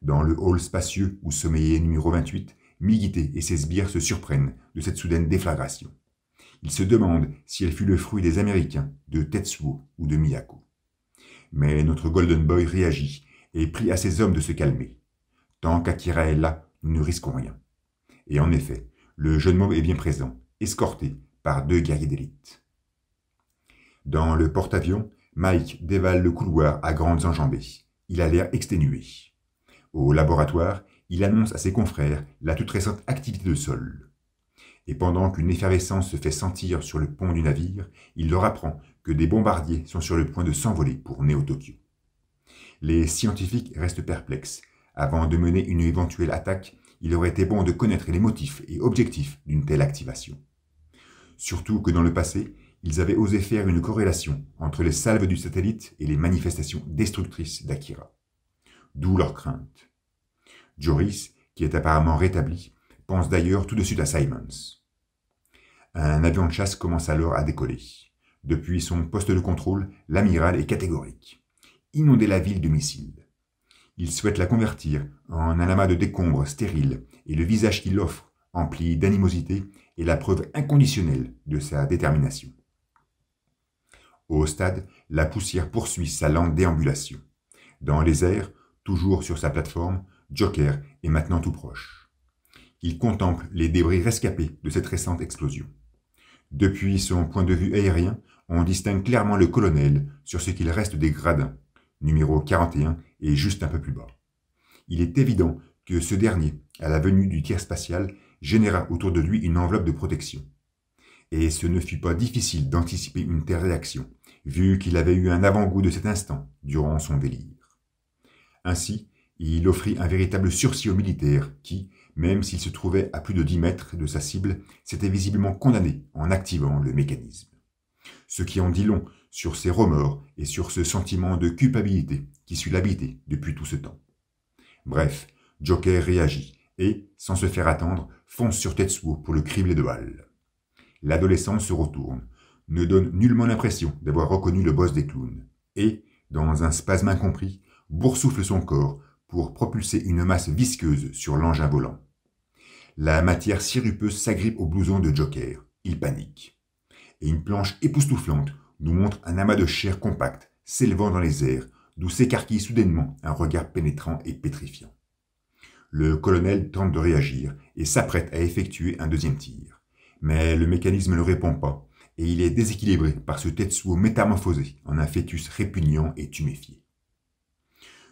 Dans le hall spacieux où sommeillait numéro 28, Migite et ses sbires se surprennent de cette soudaine déflagration. Ils se demandent si elle fut le fruit des Américains, de Tetsuo ou de Miyako. Mais notre Golden Boy réagit et prie à ses hommes de se calmer. Tant qu'Akira est là, nous ne risquons rien. Et en effet, le jeune môme est bien présent, escorté par 2 guerriers d'élite. Dans le porte-avions, Mike dévale le couloir à grandes enjambées. Il a l'air exténué. Au laboratoire, il annonce à ses confrères la toute récente activité de sol. Et pendant qu'une effervescence se fait sentir sur le pont du navire, il leur apprend que des bombardiers sont sur le point de s'envoler pour Néo-Tokyo. Les scientifiques restent perplexes. Avant de mener une éventuelle attaque, il aurait été bon de connaître les motifs et objectifs d'une telle activation. Surtout que dans le passé, ils avaient osé faire une corrélation entre les salves du satellite et les manifestations destructrices d'Akira. D'où leur crainte. Joris, qui est apparemment rétabli, pense d'ailleurs tout de suite à Simons. Un avion de chasse commence alors à décoller. Depuis son poste de contrôle, l'amiral est catégorique. Inonder la ville de missiles. Il souhaite la convertir en un amas de décombres stériles et le visage qu'il offre, empli d'animosité, est la preuve inconditionnelle de sa détermination. Au stade, la poussière poursuit sa lente déambulation. Dans les airs, toujours sur sa plateforme, Joker est maintenant tout proche. Il contemple les débris rescapés de cette récente explosion. Depuis son point de vue aérien, on distingue clairement le colonel sur ce qu'il reste des gradins. Numéro 41 est juste un peu plus bas. Il est évident que ce dernier, à la venue du tir spatial, généra autour de lui une enveloppe de protection. Et ce ne fut pas difficile d'anticiper une telle réaction, vu qu'il avait eu un avant-goût de cet instant durant son délire. Ainsi, il offrit un véritable sursis au militaire qui, même s'il se trouvait à plus de 10 mètres de sa cible, s'était visiblement condamné en activant le mécanisme. Ce qui en dit long sur ses remords et sur ce sentiment de culpabilité qui suit l'habiter depuis tout ce temps. Bref, Joker réagit et, sans se faire attendre, fonce sur Tetsuo pour le cribler de balles. L'adolescent se retourne, ne donne nullement l'impression d'avoir reconnu le boss des clowns, et, dans un spasme incompris, boursoufle son corps pour propulser une masse visqueuse sur l'engin volant. La matière sirupeuse s'agrippe au blouson de Joker. Il panique. Et une planche époustouflante nous montre un amas de chair compacte s'élevant dans les airs, d'où s'écarquille soudainement un regard pénétrant et pétrifiant. Le colonel tente de réagir et s'apprête à effectuer un deuxième tir. Mais le mécanisme ne répond pas, et il est déséquilibré par ce Tetsuo métamorphosé en un fœtus répugnant et tuméfié.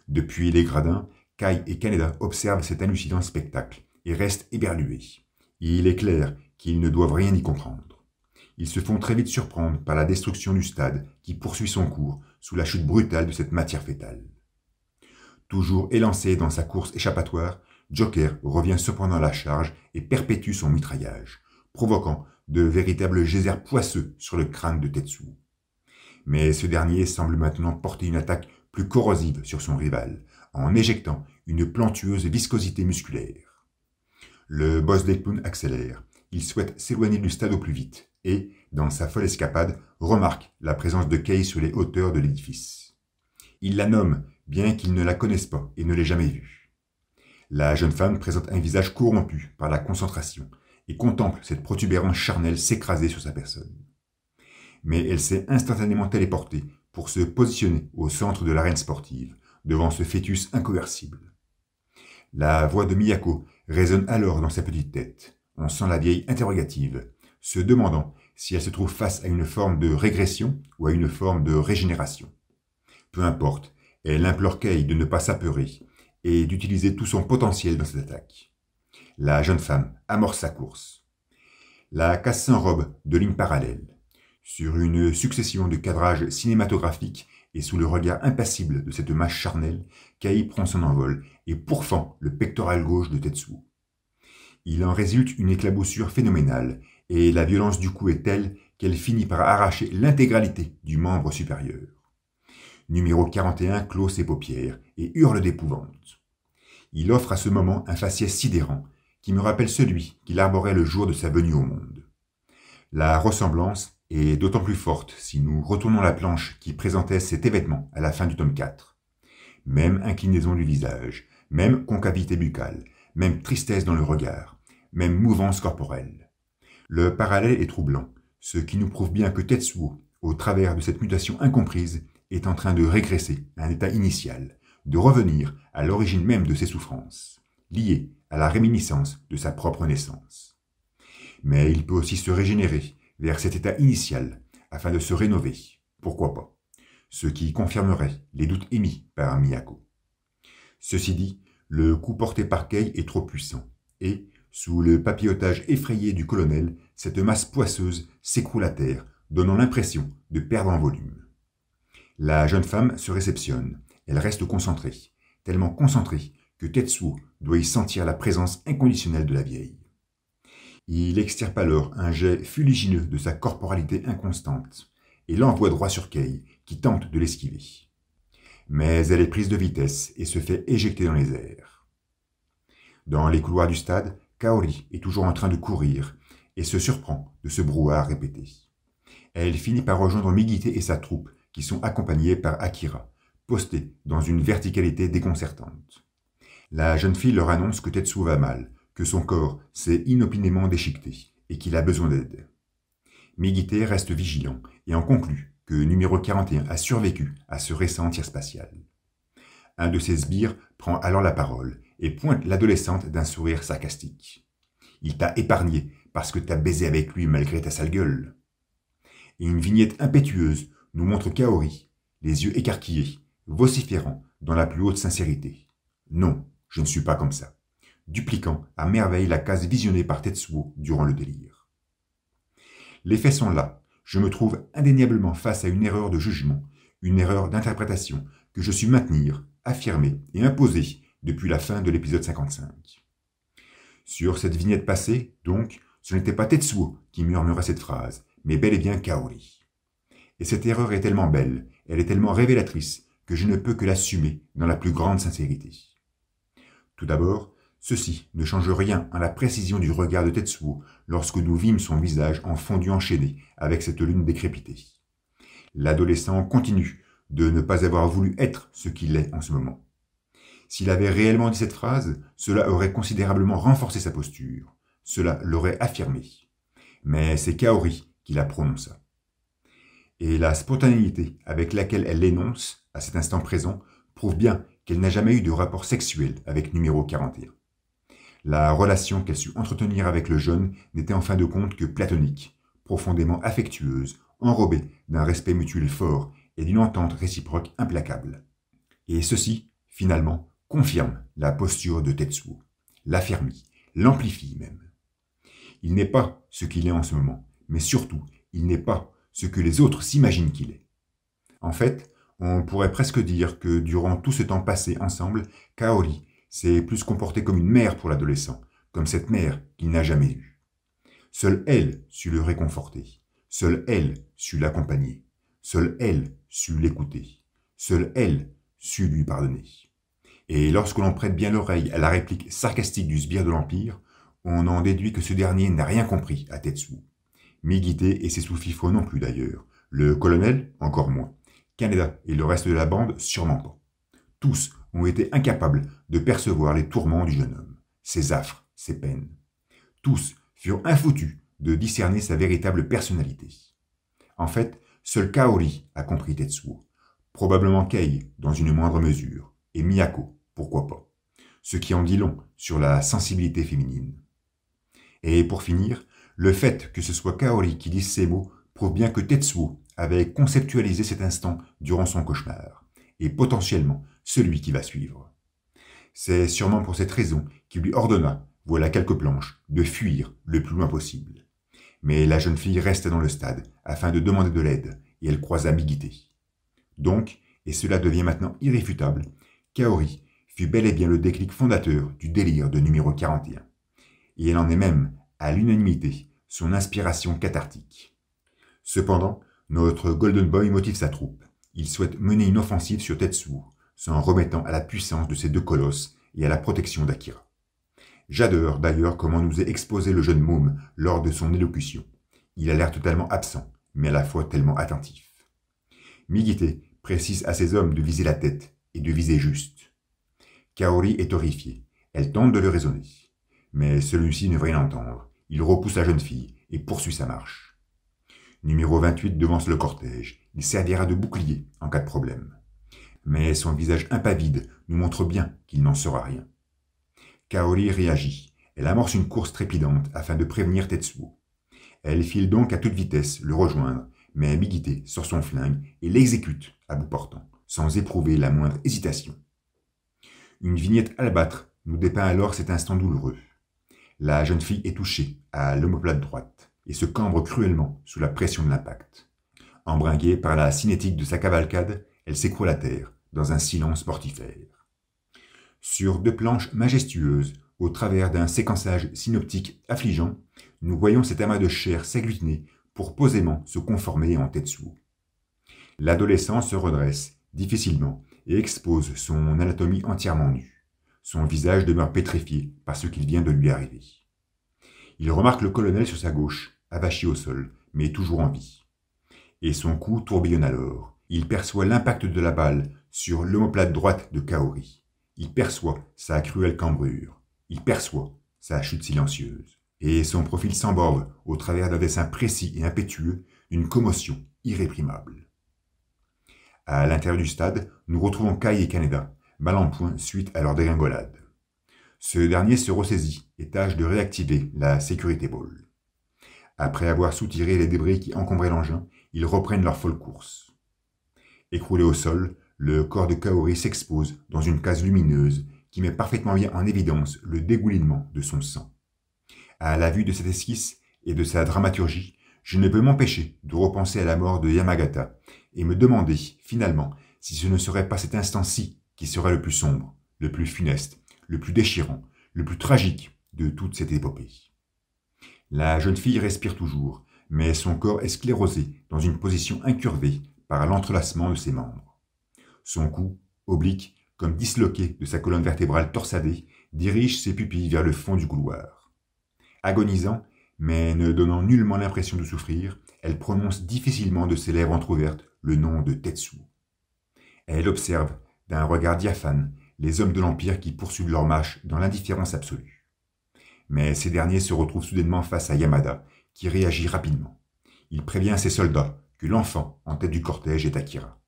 Depuis les gradins, Kai et Kaneda observent cet hallucinant spectacle et restent éberlués. Il est clair qu'ils ne doivent rien y comprendre. Ils se font très vite surprendre par la destruction du stade qui poursuit son cours sous la chute brutale de cette matière fétale. Toujours élancé dans sa course échappatoire, Joker revient cependant à la charge et perpétue son mitraillage, provoquant de véritables geysers poisseux sur le crâne de Tetsuo. Mais ce dernier semble maintenant porter une attaque plus corrosive sur son rival, en éjectant une plantueuse viscosité musculaire. Le boss des clowns accélère. Il souhaite s'éloigner du stade au plus vite et, dans sa folle escapade, remarque la présence de Kei sur les hauteurs de l'édifice. Il la nomme, bien qu'il ne la connaisse pas et ne l'ait jamais vue. La jeune femme présente un visage corrompu par la concentration et contemple cette protubérance charnelle s'écraser sur sa personne. Mais elle s'est instantanément téléportée pour se positionner au centre de l'arène sportive, devant ce fœtus incoercible. La voix de Miyako résonne alors dans sa petite tête. On sent la vieille interrogative, se demandant si elle se trouve face à une forme de régression ou à une forme de régénération. Peu importe, elle implore Kei de ne pas s'apeurer et d'utiliser tout son potentiel dans cette attaque. La jeune femme amorce sa course. La casse s'enrobe de lignes parallèles. Sur une succession de cadrages cinématographiques et sous le regard impassible de cette masse charnelle, Kei prend son envol et pourfend le pectoral gauche de Tetsuo. Il en résulte une éclaboussure phénoménale et la violence du coup est telle qu'elle finit par arracher l'intégralité du membre supérieur. Numéro 41 clôt ses paupières et hurle d'épouvante. Il offre à ce moment un faciès sidérant qui me rappelle celui qu'il arborait le jour de sa venue au monde. La ressemblance est d'autant plus forte si nous retournons la planche qui présentait cet événement à la fin du tome 4. Même inclinaison du visage, même concavité buccale, même tristesse dans le regard, même mouvance corporelle. Le parallèle est troublant, ce qui nous prouve bien que Tetsuo, au travers de cette mutation incomprise, est en train de régresser à un état initial, de revenir à l'origine même de ses souffrances, liées à la réminiscence de sa propre naissance. Mais il peut aussi se régénérer vers cet état initial, afin de se rénover, pourquoi pas, ce qui confirmerait les doutes émis par Miyako. Ceci dit, le coup porté par Kei est trop puissant, et, sous le papillotage effrayé du colonel, cette masse poisseuse s'écroule à terre, donnant l'impression de perdre en volume. La jeune femme se réceptionne, elle reste concentrée, tellement concentrée que Tetsuo doit y sentir la présence inconditionnelle de la vieille. Il extirpe alors un jet fuligineux de sa corporalité inconstante, et l'envoie droit sur Kei, qui tente de l'esquiver. Mais elle est prise de vitesse et se fait éjecter dans les airs. Dans les couloirs du stade, Kaori est toujours en train de courir et se surprend de ce brouhaha répété. Elle finit par rejoindre Migite et sa troupe, qui sont accompagnés par Akira, postés dans une verticalité déconcertante. La jeune fille leur annonce que Tetsuo va mal, que son corps s'est inopinément déchiqueté et qu'il a besoin d'aide. Migite reste vigilant et en conclut que numéro 41 a survécu à ce récent tir spatial. Un de ses sbires prend alors la parole et pointe l'adolescente d'un sourire sarcastique. « Il t'a épargné parce que t'as baisé avec lui malgré ta sale gueule. » Et une vignette impétueuse nous montre Kaori, les yeux écarquillés, vociférant dans la plus haute sincérité. « Non, je ne suis pas comme ça. » dupliquant à merveille la case visionnée par Tetsuo durant le délire. Les faits sont là. Je me trouve indéniablement face à une erreur de jugement, une erreur d'interprétation que je suis maintenir, affirmer et imposer depuis la fin de l'épisode 55. Sur cette vignette passée, donc, ce n'était pas Tetsuo qui murmurait cette phrase, mais bel et bien Kaori. Et cette erreur est tellement belle, elle est tellement révélatrice, que je ne peux que l'assumer dans la plus grande sincérité. Tout d'abord, ceci ne change rien à la précision du regard de Tetsuo lorsque nous vîmes son visage en fondu enchaîné avec cette lune décrépitée. L'adolescent continue de ne pas avoir voulu être ce qu'il est en ce moment. S'il avait réellement dit cette phrase, cela aurait considérablement renforcé sa posture, cela l'aurait affirmé. Mais c'est Kaori qui la prononça. Et la spontanéité avec laquelle elle l'énonce, à cet instant présent, prouve bien qu'elle n'a jamais eu de rapport sexuel avec numéro 41. La relation qu'elle sut entretenir avec le jeune n'était en fin de compte que platonique, profondément affectueuse, enrobée d'un respect mutuel fort et d'une entente réciproque implacable. Et ceci, finalement, confirme la posture de Tetsuo, l'affermit, l'amplifie même. Il n'est pas ce qu'il est en ce moment, mais surtout, il n'est pas ce que les autres s'imaginent qu'il est. En fait, on pourrait presque dire que durant tout ce temps passé ensemble, Kaori s'est plus comportée comme une mère pour l'adolescent, comme cette mère qu'il n'a jamais eue. Seule elle sut le réconforter, seule elle sut l'accompagner, seule elle sut l'écouter, seule elle sut lui pardonner. Et lorsque l'on prête bien l'oreille à la réplique sarcastique du sbire de l'Empire, on en déduit que ce dernier n'a rien compris à Tetsuo. Migite et ses sous-fifres non plus d'ailleurs, le colonel encore moins, Kaneda et le reste de la bande sûrement pas. Tous ont été incapables de percevoir les tourments du jeune homme, ses affres, ses peines. Tous furent infoutus de discerner sa véritable personnalité. En fait, seul Kaori a compris Tetsuo, probablement Kei dans une moindre mesure, et Miyako, pourquoi pas, ce qui en dit long sur la sensibilité féminine. Et pour finir, le fait que ce soit Kaori qui dise ces mots prouve bien que Tetsuo avait conceptualisé cet instant durant son cauchemar, et potentiellement celui qui va suivre. C'est sûrement pour cette raison qu'il lui ordonna, voilà quelques planches, de fuir le plus loin possible. Mais la jeune fille resta dans le stade afin de demander de l'aide, et elle croisa Migite. Donc, et cela devient maintenant irréfutable, Kaori fut bel et bien le déclic fondateur du délire de numéro 41. Et elle en est même, à l'unanimité, son inspiration cathartique. Cependant, notre Golden Boy motive sa troupe. Il souhaite mener une offensive sur Tetsuo, s'en remettant à la puissance de ces deux colosses et à la protection d'Akira. J'adore d'ailleurs comment nous est exposé le jeune môme lors de son élocution. Il a l'air totalement absent, mais à la fois tellement attentif. Migite précise à ses hommes de viser la tête, et de viser juste. Kaori est horrifiée. Elle tente de le raisonner. Mais celui-ci ne veut rien entendre. Il repousse la jeune fille et poursuit sa marche. Numéro 28 devance le cortège. Il servira de bouclier en cas de problème. Mais son visage impavide nous montre bien qu'il n'en saura rien. Kaori réagit. Elle amorce une course trépidante afin de prévenir Tetsuo. Elle file donc à toute vitesse le rejoindre, mais Migite sort son flingue et l'exécute à bout portant, sans éprouver la moindre hésitation. Une vignette albâtre nous dépeint alors cet instant douloureux. La jeune fille est touchée à l'omoplate droite et se cambre cruellement sous la pression de l'impact. Embringuée par la cinétique de sa cavalcade, elle s'écroule à terre, dans un silence mortifère. Sur deux planches majestueuses, au travers d'un séquençage synoptique affligeant, nous voyons cet amas de chair s'agglutiner pour posément se conformer en Tetsuo. L'adolescent se redresse, difficilement, et expose son anatomie entièrement nue. Son visage demeure pétrifié par ce qu'il vient de lui arriver. Il remarque le colonel sur sa gauche, avachi au sol, mais toujours en vie. Et son cou tourbillonne alors. Il perçoit l'impact de la balle sur l'omoplate droite de Kaori. Il perçoit sa cruelle cambrure. Il perçoit sa chute silencieuse. Et son profil s'emborve au travers d'un dessin précis et impétueux, une commotion irréprimable. À l'intérieur du stade, nous retrouvons Kai et Kaneda, mal en point suite à leur dégringolade. Ce dernier se ressaisit et tâche de réactiver la sécurité ball. Après avoir soutiré les débris qui encombraient l'engin, ils reprennent leur folle course. Écroulé au sol, le corps de Kaori s'expose dans une case lumineuse qui met parfaitement bien en évidence le dégoulinement de son sang. À la vue de cette esquisse et de sa dramaturgie, je ne peux m'empêcher de repenser à la mort de Yamagata et me demander, finalement, si ce ne serait pas cet instant-ci qui serait le plus sombre, le plus funeste, le plus déchirant, le plus tragique de toute cette épopée. La jeune fille respire toujours, mais son corps est sclérosé dans une position incurvée par l'entrelacement de ses membres. Son cou, oblique, comme disloqué de sa colonne vertébrale torsadée, dirige ses pupilles vers le fond du couloir. Agonisant, mais ne donnant nullement l'impression de souffrir, elle prononce difficilement de ses lèvres entr'ouvertes le nom de Tetsuo. Elle observe, d'un regard diaphane, les hommes de l'Empire qui poursuivent leur marche dans l'indifférence absolue. Mais ces derniers se retrouvent soudainement face à Yamada, qui réagit rapidement. Il prévient ses soldats que l'enfant en tête du cortège est Akira.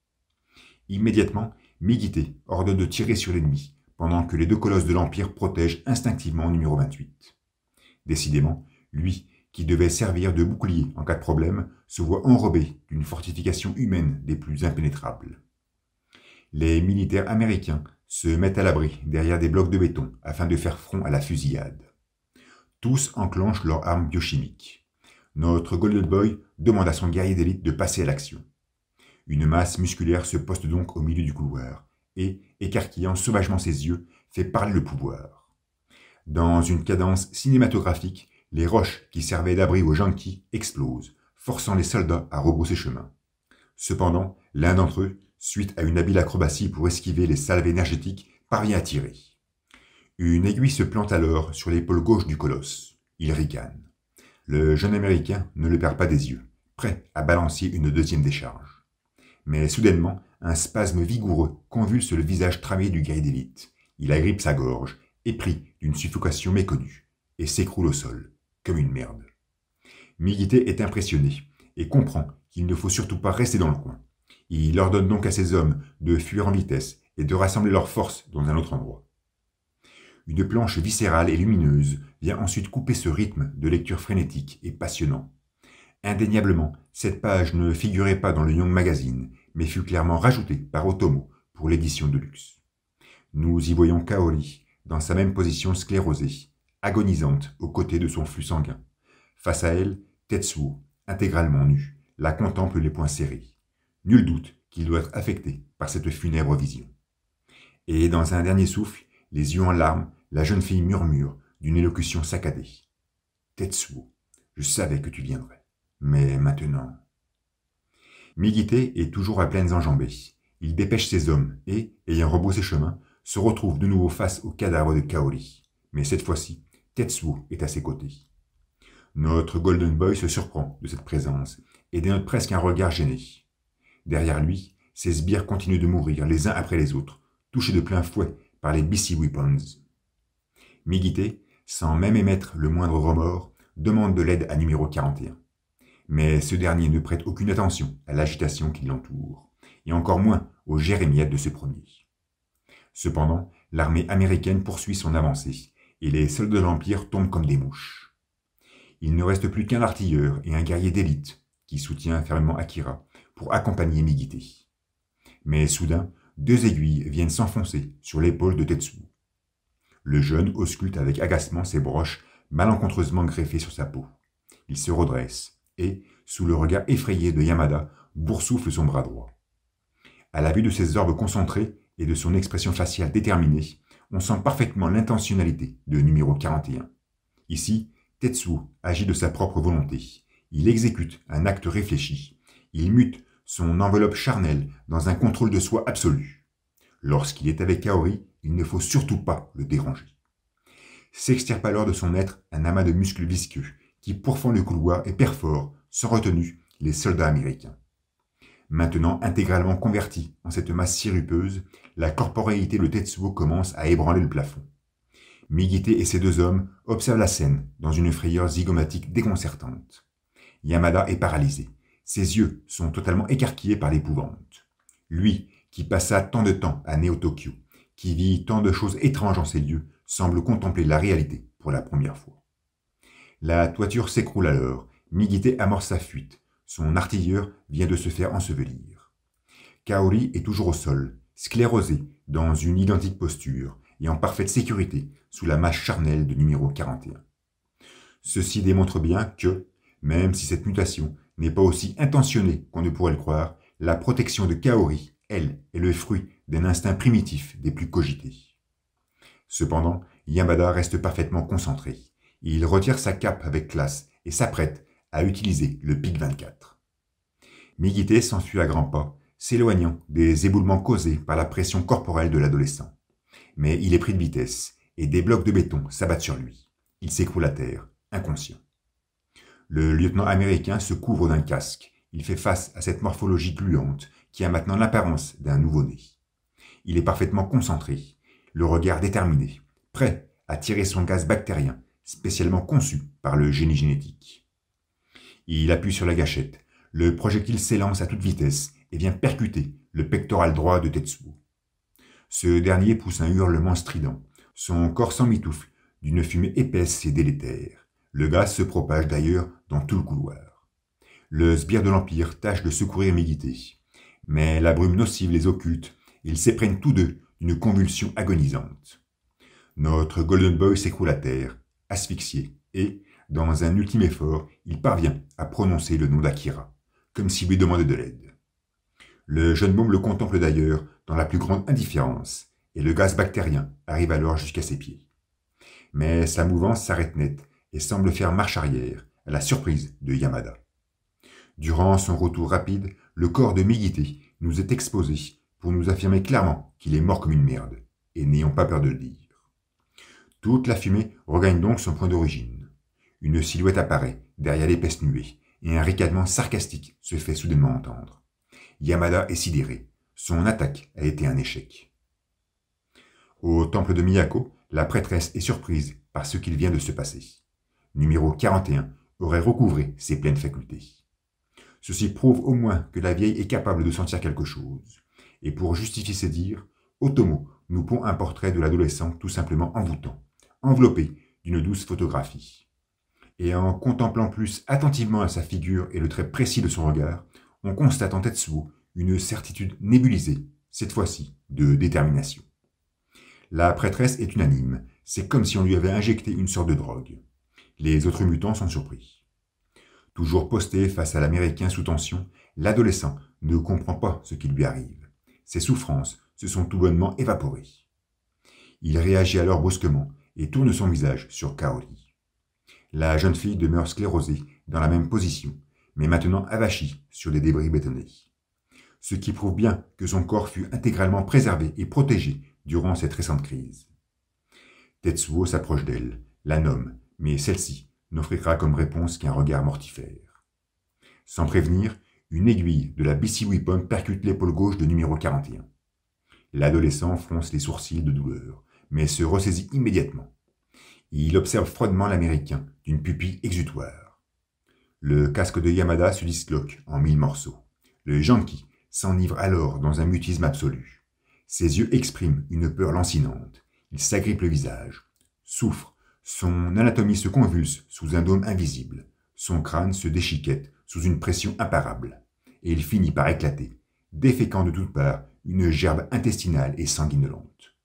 Immédiatement, Migite ordonne de tirer sur l'ennemi, pendant que les deux colosses de l'Empire protègent instinctivement numéro 28. Décidément, lui, qui devait servir de bouclier en cas de problème, se voit enrobé d'une fortification humaine des plus impénétrables. Les militaires américains se mettent à l'abri derrière des blocs de béton afin de faire front à la fusillade. Tous enclenchent leurs armes biochimiques. Notre Golden Boy demande à son guerrier d'élite de passer à l'action. Une masse musculaire se poste donc au milieu du couloir et, écarquillant sauvagement ses yeux, fait parler le pouvoir. Dans une cadence cinématographique, les roches qui servaient d'abri aux Yankees explosent, forçant les soldats à rebrousser chemin. Cependant, l'un d'entre eux, suite à une habile acrobatie pour esquiver les salves énergétiques, parvient à tirer. Une aiguille se plante alors sur l'épaule gauche du colosse. Il ricane. Le jeune Américain ne le perd pas des yeux, prêt à balancer une deuxième décharge. Mais soudainement, un spasme vigoureux convulse le visage tramé du guerrier d'élite. Il agrippe sa gorge, épris d'une suffocation méconnue, et s'écroule au sol, comme une merde. Migite est impressionné, et comprend qu'il ne faut surtout pas rester dans le coin. Il ordonne donc à ses hommes de fuir en vitesse et de rassembler leurs forces dans un autre endroit. Une planche viscérale et lumineuse vient ensuite couper ce rythme de lecture frénétique et passionnant. Indéniablement, cette page ne figurait pas dans le Young Magazine, mais fut clairement rajoutée par Otomo pour l'édition de luxe. Nous y voyons Kaori, dans sa même position sclérosée, agonisante aux côtés de son flux sanguin. Face à elle, Tetsuo, intégralement nu, la contemple les poings serrés. Nul doute qu'il doit être affecté par cette funèbre vision. Et dans un dernier souffle, les yeux en larmes, la jeune fille murmure d'une élocution saccadée. « Tetsuo, je savais que tu viendrais. Mais maintenant... » Migite est toujours à pleines enjambées. Il dépêche ses hommes et, ayant rebroussé chemin, se retrouve de nouveau face au cadavre de Kaori. Mais cette fois-ci, Tetsuo est à ses côtés. Notre Golden Boy se surprend de cette présence et dénote presque un regard gêné. Derrière lui, ses sbires continuent de mourir les uns après les autres, touchés de plein fouet par les BC Weapons. Migité, sans même émettre le moindre remords, demande de l'aide à numéro 41. Mais ce dernier ne prête aucune attention à l'agitation qui l'entoure, et encore moins aux jérémiades de ce premier. Cependant, l'armée américaine poursuit son avancée, et les soldats de l'Empire tombent comme des mouches. Il ne reste plus qu'un artilleur et un guerrier d'élite, qui soutient fermement Akira, pour accompagner Migité. Mais soudain, 2 aiguilles viennent s'enfoncer sur l'épaule de Tetsuo. Le jeune ausculte avec agacement ses broches malencontreusement greffées sur sa peau. Il se redresse et, sous le regard effrayé de Yamada, boursoufle son bras droit. À la vue de ses orbes concentrés et de son expression faciale déterminée, on sent parfaitement l'intentionnalité de numéro 41. Ici, Tetsuo agit de sa propre volonté. Il exécute un acte réfléchi. Il mute son enveloppe charnelle dans un contrôle de soi absolu. Lorsqu'il est avec Kaori, il ne faut surtout pas le déranger. S'extirpe alors de son être un amas de muscles visqueux qui pourfend le couloir et perfore, sans retenue, les soldats américains. Maintenant intégralement converti en cette masse sirupeuse, la corporéité de Tetsuo commence à ébranler le plafond. Migité et ses 2 hommes observent la scène dans une frayeur zygomatique déconcertante. Yamada est paralysé. Ses yeux sont totalement écarquillés par l'épouvante. Lui, qui passa tant de temps à Néo-Tokyo, qui vit tant de choses étranges en ces lieux, semble contempler la réalité pour la première fois. La toiture s'écroule alors. Migité amorce sa fuite. Son artilleur vient de se faire ensevelir. Kaori est toujours au sol, sclérosé, dans une identique posture, et en parfaite sécurité, sous la masse charnelle de numéro 41. Ceci démontre bien que, même si cette mutation n'est pas aussi intentionnée qu'on ne pourrait le croire, la protection de Kaori, elle, est le fruit d'un instinct primitif des plus cogités. Cependant, Yamada reste parfaitement concentré. Il retire sa cape avec classe et s'apprête à utiliser le pic 24. Migité s'enfuit à grands pas, s'éloignant des éboulements causés par la pression corporelle de l'adolescent. Mais il est pris de vitesse, et des blocs de béton s'abattent sur lui. Il s'écroule à terre, inconscient. Le lieutenant américain se couvre d'un casque. Il fait face à cette morphologie gluante qui a maintenant l'apparence d'un nouveau-né. Il est parfaitement concentré, le regard déterminé, prêt à tirer son gaz bactérien, spécialement conçu par le génie génétique. Il appuie sur la gâchette. Le projectile s'élance à toute vitesse et vient percuter le pectoral droit de Tetsuo. Ce dernier pousse un hurlement strident. Son corps s'emmitoufle d'une fumée épaisse et délétère. Le gaz se propage d'ailleurs dans tout le couloir. Le sbire de l'Empire tâche de secourir Migité. Mais la brume nocive les occulte. Ils s'éprennent tous deux d'une convulsion agonisante. Notre Golden Boy s'écroule à terre, asphyxié, et, dans un ultime effort, il parvient à prononcer le nom d'Akira, comme s'il lui demandait de l'aide. Le jeune môme le contemple d'ailleurs dans la plus grande indifférence, et le gaz bactérien arrive alors jusqu'à ses pieds. Mais sa mouvance s'arrête net et semble faire marche arrière, à la surprise de Yamada. Durant son retour rapide, le corps de Migité nous est exposé pour nous affirmer clairement qu'il est mort comme une merde, et n'ayons pas peur de le dire. Toute la fumée regagne donc son point d'origine. Une silhouette apparaît derrière l'épaisse nuée, et un ricanement sarcastique se fait soudainement entendre. Yamada est sidéré. Son attaque a été un échec. Au temple de Miyako, la prêtresse est surprise par ce qu'il vient de se passer. Numéro 41 aurait recouvré ses pleines facultés. Ceci prouve au moins que la vieille est capable de sentir quelque chose. Et pour justifier ses dires, Otomo nous pond un portrait de l'adolescent tout simplement envoûtant, enveloppé d'une douce photographie. Et en contemplant plus attentivement sa figure et le trait précis de son regard, on constate en Tetsuo une certitude nébulisée, cette fois-ci de détermination. La prêtresse est unanime, c'est comme si on lui avait injecté une sorte de drogue. Les autres mutants sont surpris. Toujours posté face à l'Américain sous tension, l'adolescent ne comprend pas ce qui lui arrive. Ses souffrances se sont tout bonnement évaporées. Il réagit alors brusquement et tourne son visage sur Kaori. La jeune fille demeure sclérosée dans la même position, mais maintenant avachie sur des débris bétonnés. Ce qui prouve bien que son corps fut intégralement préservé et protégé durant cette récente crise. Tetsuo s'approche d'elle, la nomme, mais celle-ci n'offrira comme réponse qu'un regard mortifère. Sans prévenir, une aiguille de la BC Weapon percute l'épaule gauche de numéro 41. L'adolescent fronce les sourcils de douleur, mais se ressaisit immédiatement. Il observe froidement l'Américain d'une pupille exutoire. Le casque de Yamada se disloque en 1000 morceaux. Le Yankee s'enivre alors dans un mutisme absolu. Ses yeux expriment une peur lancinante. Il s'agrippe le visage, souffre, son anatomie se convulse sous un dôme invisible. Son crâne se déchiquette sous une pression imparable. Et il finit par éclater, déféquant de toutes parts une gerbe intestinale et sanguinolente.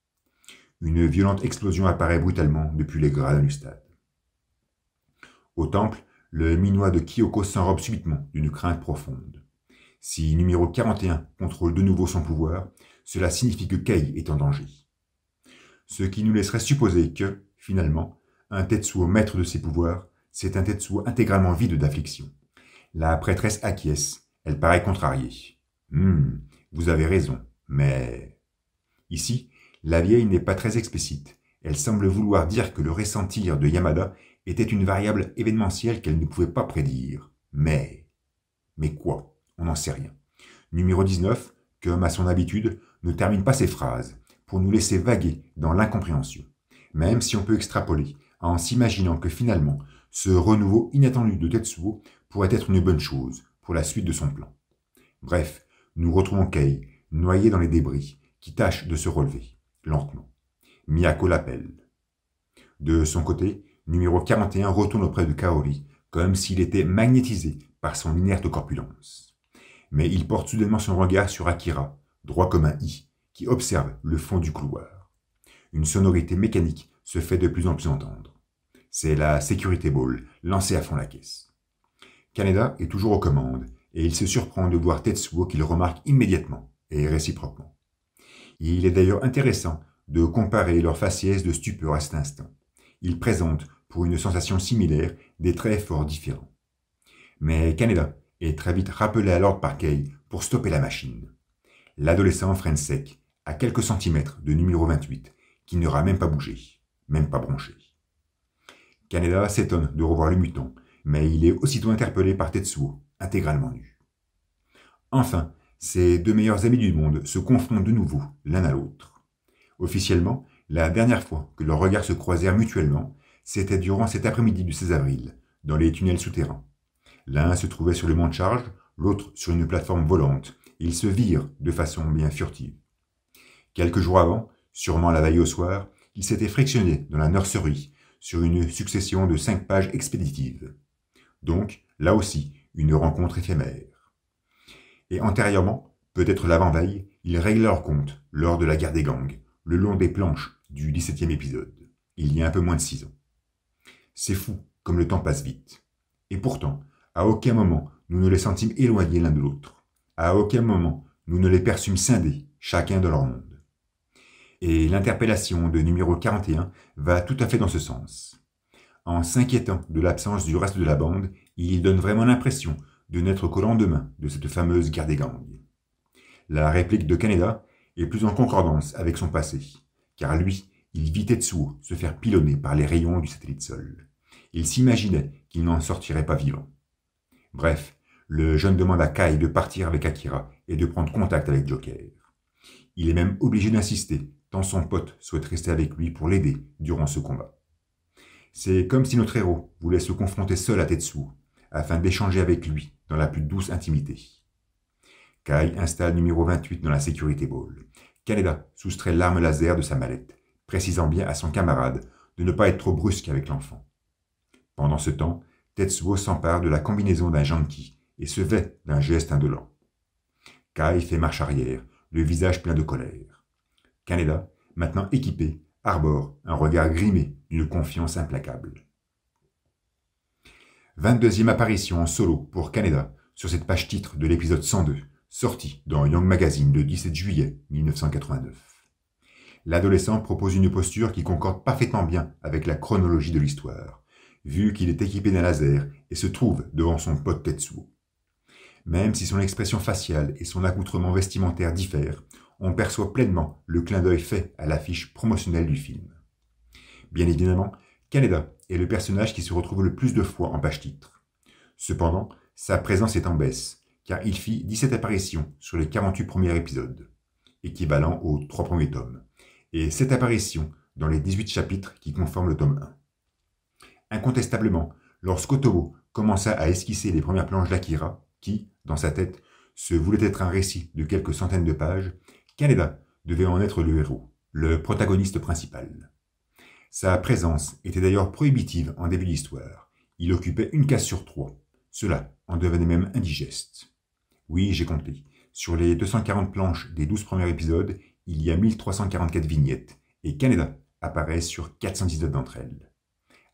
Une violente explosion apparaît brutalement depuis les gradins du stade. Au temple, le minois de Kyoko s'enrobe subitement d'une crainte profonde. Si numéro 41 contrôle de nouveau son pouvoir, cela signifie que Kei est en danger. Ce qui nous laisserait supposer que, finalement, un Tetsuo maître de ses pouvoirs, c'est un Tetsuo intégralement vide d'affliction. La prêtresse acquiesce, elle paraît contrariée. Vous avez raison, mais... Ici, la vieille n'est pas très explicite. Elle semble vouloir dire que le ressentir de Yamada était une variable événementielle qu'elle ne pouvait pas prédire. Mais quoi? On n'en sait rien. Numéro 19, comme à son habitude, ne termine pas ses phrases, pour nous laisser vaguer dans l'incompréhension, même si on peut extrapoler, en s'imaginant que finalement, ce renouveau inattendu de Tetsuo pourrait être une bonne chose pour la suite de son plan. Bref, nous retrouvons Kei, noyé dans les débris, qui tâche de se relever, lentement. Miyako l'appelle. De son côté, numéro 41 retourne auprès de Kaori, comme s'il était magnétisé par son inerte corpulence. Mais il porte soudainement son regard sur Akira, droit comme un i, qui observe le fond du couloir. Une sonorité mécanique se fait de plus en plus entendre. C'est la Security Ball, lancée à fond la caisse. Kaneda est toujours aux commandes, et il se surprend de voir Tetsuo qu'il remarque immédiatement, et réciproquement. Il est d'ailleurs intéressant de comparer leur faciès de stupeur à cet instant. Ils présentent, pour une sensation similaire, des traits fort différents. Mais Kaneda est très vite rappelé à l'ordre par Kei pour stopper la machine. L'adolescent freine sec, à quelques centimètres de numéro 28, qui n'aura même pas bougé, même pas bronché. Kaneda s'étonne de revoir le mutant, mais il est aussitôt interpellé par Tetsuo, intégralement nu. Enfin, ces deux meilleurs amis du monde se confrontent de nouveau l'un à l'autre. Officiellement, la dernière fois que leurs regards se croisèrent mutuellement, c'était durant cet après-midi du 16 avril, dans les tunnels souterrains. L'un se trouvait sur le mont de charge, l'autre sur une plateforme volante, et ils se virent de façon bien furtive. Quelques jours avant, sûrement la veille au soir, ils s'étaient frictionnés dans la nurserie, sur une succession de 5 pages expéditives. Donc, là aussi, une rencontre éphémère. Et antérieurement, peut-être l'avant-veille, ils règlent leur compte lors de la guerre des gangs, le long des planches du 17e épisode, il y a un peu moins de 6 ans. C'est fou, comme le temps passe vite. Et pourtant, à aucun moment nous ne les sentîmes éloignés l'un de l'autre. À aucun moment nous ne les perçûmes scindés, chacun dans leur monde. Et l'interpellation de numéro 41 va tout à fait dans ce sens. En s'inquiétant de l'absence du reste de la bande, il donne vraiment l'impression de n'être qu'au lendemain de cette fameuse guerre des gangs. La réplique de Kaneda est plus en concordance avec son passé, car lui, il vit Tetsuo se faire pilonner par les rayons du satellite Sol. Il s'imaginait qu'il n'en sortirait pas vivant. Bref, le jeune demande à Kai de partir avec Akira et de prendre contact avec Joker. Il est même obligé d'insister, tant son pote souhaite rester avec lui pour l'aider durant ce combat. C'est comme si notre héros voulait se confronter seul à Tetsuo, afin d'échanger avec lui dans la plus douce intimité. Kai installe numéro 28 dans la Security Ball. Kaneda soustrait l'arme laser de sa mallette, précisant bien à son camarade de ne pas être trop brusque avec l'enfant. Pendant ce temps, Tetsuo s'empare de la combinaison d'un Yankee et se vêt d'un geste indolent. Kai fait marche arrière, le visage plein de colère. Kaneda, maintenant équipé, arbore un regard grimé d'une confiance implacable. 22e apparition en solo pour Kaneda sur cette page titre de l'épisode 102, sorti dans Young Magazine le 17 juillet 1989. L'adolescent propose une posture qui concorde parfaitement bien avec la chronologie de l'histoire, vu qu'il est équipé d'un laser et se trouve devant son pote Tetsuo. Même si son expression faciale et son accoutrement vestimentaire diffèrent, on perçoit pleinement le clin d'œil fait à l'affiche promotionnelle du film. Bien évidemment, Kaneda est le personnage qui se retrouve le plus de fois en page-titre. Cependant, sa présence est en baisse, car il fit 17 apparitions sur les 48 premiers épisodes, équivalent aux 3 premiers tomes, et 7 apparitions dans les 18 chapitres qui conforment le tome 1. Incontestablement, lorsqu'Otomo commença à esquisser les premières planches d'Akira, qui, dans sa tête, se voulait être un récit de quelques centaines de pages, Kaneda devait en être le héros, le protagoniste principal. Sa présence était d'ailleurs prohibitive en début d'histoire. Il occupait une case sur 3. Cela en devenait même indigeste. Oui, j'ai compté. Sur les 240 planches des 12 premiers épisodes, il y a 1344 vignettes, et Kaneda apparaît sur 419 d'entre elles.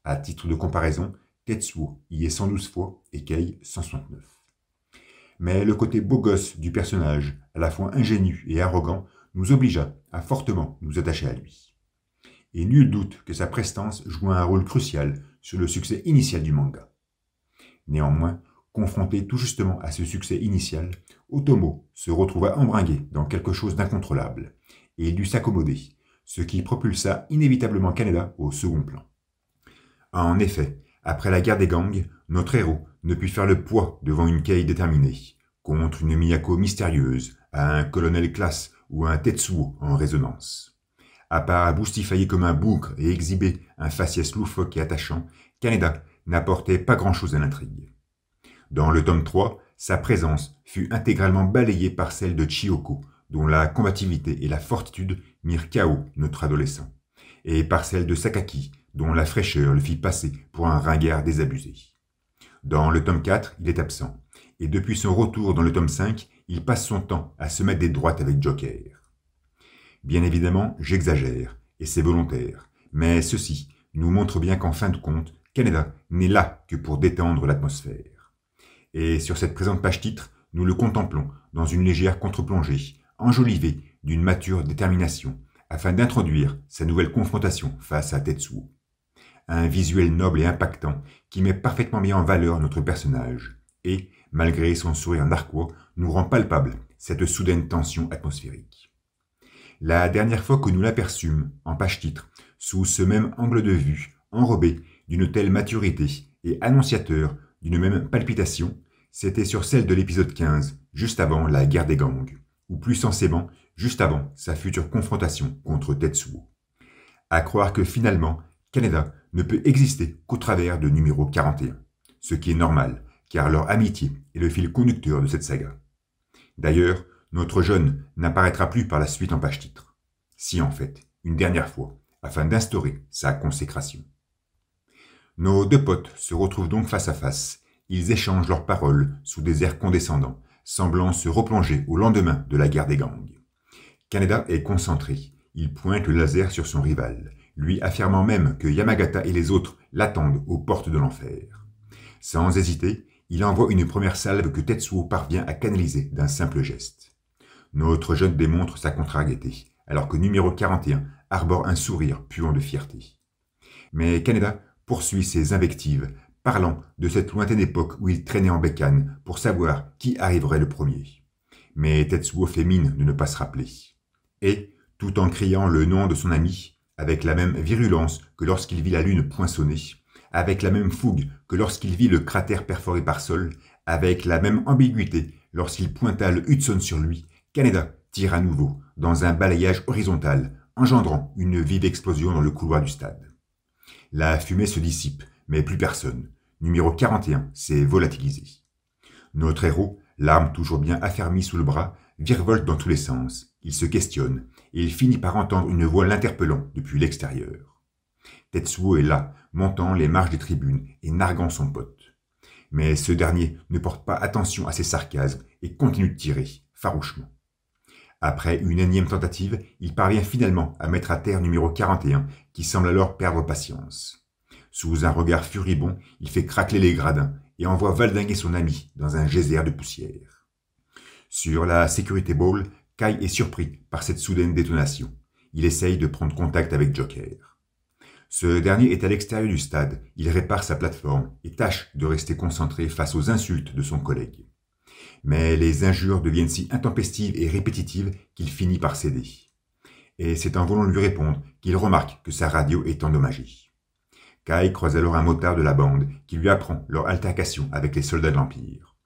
À titre de comparaison, Tetsuo y est 112 fois et Kei 169. Mais le côté beau gosse du personnage, à la fois ingénu et arrogant, nous obligea à fortement nous attacher à lui. Et nul doute que sa prestance joua un rôle crucial sur le succès initial du manga. Néanmoins, confronté tout justement à ce succès initial, Otomo se retrouva embringué dans quelque chose d'incontrôlable, et il dut s'accommoder, ce qui propulsa inévitablement Kaneda au second plan. En effet, après la guerre des gangs, notre héros ne put faire le poids devant une Kei déterminée, contre une Miyako mystérieuse, à un colonel classe ou un Tetsuo en résonance. À part boustifailler comme un bougre et exhiber un faciès loufoque et attachant, Kaneda n'apportait pas grand-chose à l'intrigue. Dans le tome 3, sa présence fut intégralement balayée par celle de Chiyoko, dont la combativité et la fortitude mirent KO notre adolescent, et par celle de Sakaki, dont la fraîcheur le fit passer pour un ringard désabusé. Dans le tome 4, il est absent, et depuis son retour dans le tome 5, il passe son temps à se mettre des droites avec Joker. Bien évidemment, j'exagère, et c'est volontaire, mais ceci nous montre bien qu'en fin de compte, Kaneda n'est là que pour détendre l'atmosphère. Et sur cette présente page-titre, nous le contemplons dans une légère contre-plongée, enjolivée d'une mature détermination, afin d'introduire sa nouvelle confrontation face à Tetsuo. Un visuel noble et impactant qui met parfaitement bien en valeur notre personnage et, malgré son sourire narquois, nous rend palpable cette soudaine tension atmosphérique. La dernière fois que nous l'aperçûmes, en page-titre, sous ce même angle de vue, enrobé d'une telle maturité et annonciateur d'une même palpitation, c'était sur celle de l'épisode 15, juste avant la guerre des gangs, ou plus sensément, juste avant sa future confrontation contre Tetsuo. À croire que finalement, Kaneda ne peut exister qu'au travers de numéro 41, ce qui est normal, car leur amitié est le fil conducteur de cette saga. D'ailleurs, notre jeune n'apparaîtra plus par la suite en page-titre. Si en fait, une dernière fois, afin d'instaurer sa consécration. Nos deux potes se retrouvent donc face à face. Ils échangent leurs paroles sous des airs condescendants, semblant se replonger au lendemain de la guerre des gangs. Kaneda est concentré. Il pointe le laser sur son rival, lui affirmant même que Yamagata et les autres l'attendent aux portes de l'enfer. Sans hésiter, il envoie une première salve que Tetsuo parvient à canaliser d'un simple geste. Notre jeune démontre sa contrariété, alors que numéro 41 arbore un sourire puant de fierté. Mais Kaneda poursuit ses invectives, parlant de cette lointaine époque où il traînait en bécane pour savoir qui arriverait le premier. Mais Tetsuo fait mine de ne pas se rappeler. Et, tout en criant le nom de son ami, avec la même virulence que lorsqu'il vit la lune poinçonnée, avec la même fougue que lorsqu'il vit le cratère perforé par Sol, avec la même ambiguïté lorsqu'il pointa le Hudson sur lui, Kaneda tire à nouveau, dans un balayage horizontal, engendrant une vive explosion dans le couloir du stade. La fumée se dissipe, mais plus personne. Numéro 41 s'est volatilisé. Notre héros, l'arme toujours bien affermie sous le bras, virevolte dans tous les sens. Il se questionne, et il finit par entendre une voix l'interpellant depuis l'extérieur. Tetsuo est là, montant les marches des tribunes et narguant son pote. Mais ce dernier ne porte pas attention à ses sarcasmes et continue de tirer, farouchement. Après une énième tentative, il parvient finalement à mettre à terre numéro 41, qui semble alors perdre patience. Sous un regard furibond, il fait craqueler les gradins et envoie valdinguer son ami dans un geyser de poussière. Sur la Security Ball, Kai est surpris par cette soudaine détonation. Il essaye de prendre contact avec Joker. Ce dernier est à l'extérieur du stade, il répare sa plateforme et tâche de rester concentré face aux insultes de son collègue. Mais les injures deviennent si intempestives et répétitives qu'il finit par céder. Et c'est en voulant lui répondre qu'il remarque que sa radio est endommagée. Kai croise alors un motard de la bande qui lui apprend leur altercation avec les soldats de l'Empire.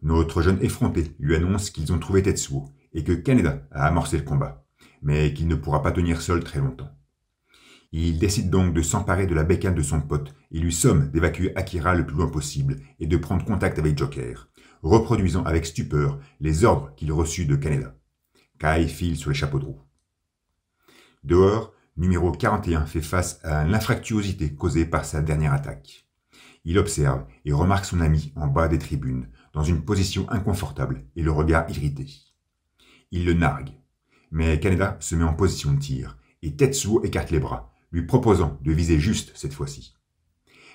Notre jeune effronté lui annonce qu'ils ont trouvé Tetsuo et que Kaneda a amorcé le combat, mais qu'il ne pourra pas tenir seul très longtemps. Il décide donc de s'emparer de la bécane de son pote et lui somme d'évacuer Akira le plus loin possible et de prendre contact avec Joker, reproduisant avec stupeur les ordres qu'il reçut de Kaneda. Kai file sur les chapeaux de roue. Dehors, numéro 41 fait face à l'infractuosité causée par sa dernière attaque. Il observe et remarque son ami en bas des tribunes, dans une position inconfortable et le regard irrité. Il le nargue, mais Kaneda se met en position de tir et Tetsuo écarte les bras, lui proposant de viser juste cette fois-ci.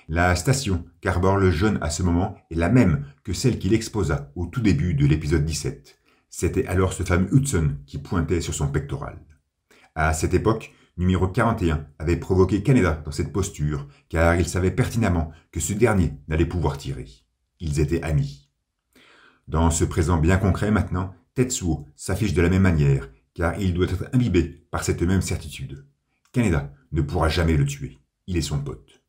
La station qu'arbore le jeune à ce moment est la même que celle qu'il exposa au tout début de l'épisode 17. C'était alors ce fameux Hudson qui pointait sur son pectoral. À cette époque, numéro 41 avait provoqué Kaneda dans cette posture, car il savait pertinemment que ce dernier n'allait pouvoir tirer. Ils étaient amis. Dans ce présent bien concret maintenant, Tetsuo s'affiche de la même manière, car il doit être imbibé par cette même certitude. Kaneda ne pourra jamais le tuer, il est son pote.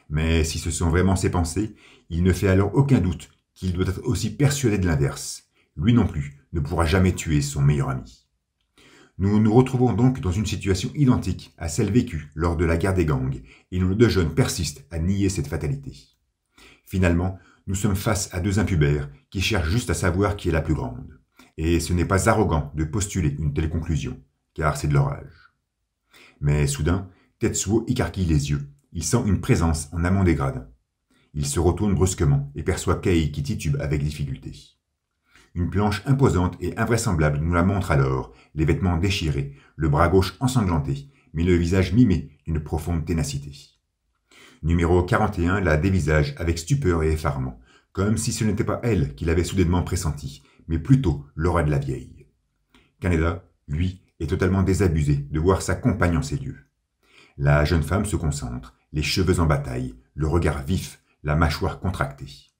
Mais si ce sont vraiment ses pensées, il ne fait alors aucun doute qu'il doit être aussi persuadé de l'inverse. Lui non plus ne pourra jamais tuer son meilleur ami. Nous nous retrouvons donc dans une situation identique à celle vécue lors de la guerre des gangs, et nos deux jeunes persistent à nier cette fatalité. Finalement, nous sommes face à deux impubères qui cherchent juste à savoir qui est la plus grande. Et ce n'est pas arrogant de postuler une telle conclusion, car c'est de leur âge. Mais soudain, Tetsuo écarquille les yeux. Il sent une présence en amont des gradins. Il se retourne brusquement et perçoit Kei qui titube avec difficulté. Une planche imposante et invraisemblable nous la montre alors, les vêtements déchirés, le bras gauche ensanglanté, mais le visage mimé d'une profonde ténacité. Numéro 41 la dévisage avec stupeur et effarement, comme si ce n'était pas elle qu'il avait soudainement pressenti, mais plutôt l'aura de la vieille. Kaneda, lui, est totalement désabusé de voir sa compagne en ces lieux. La jeune femme se concentre, les cheveux en bataille, le regard vif, la mâchoire contractée.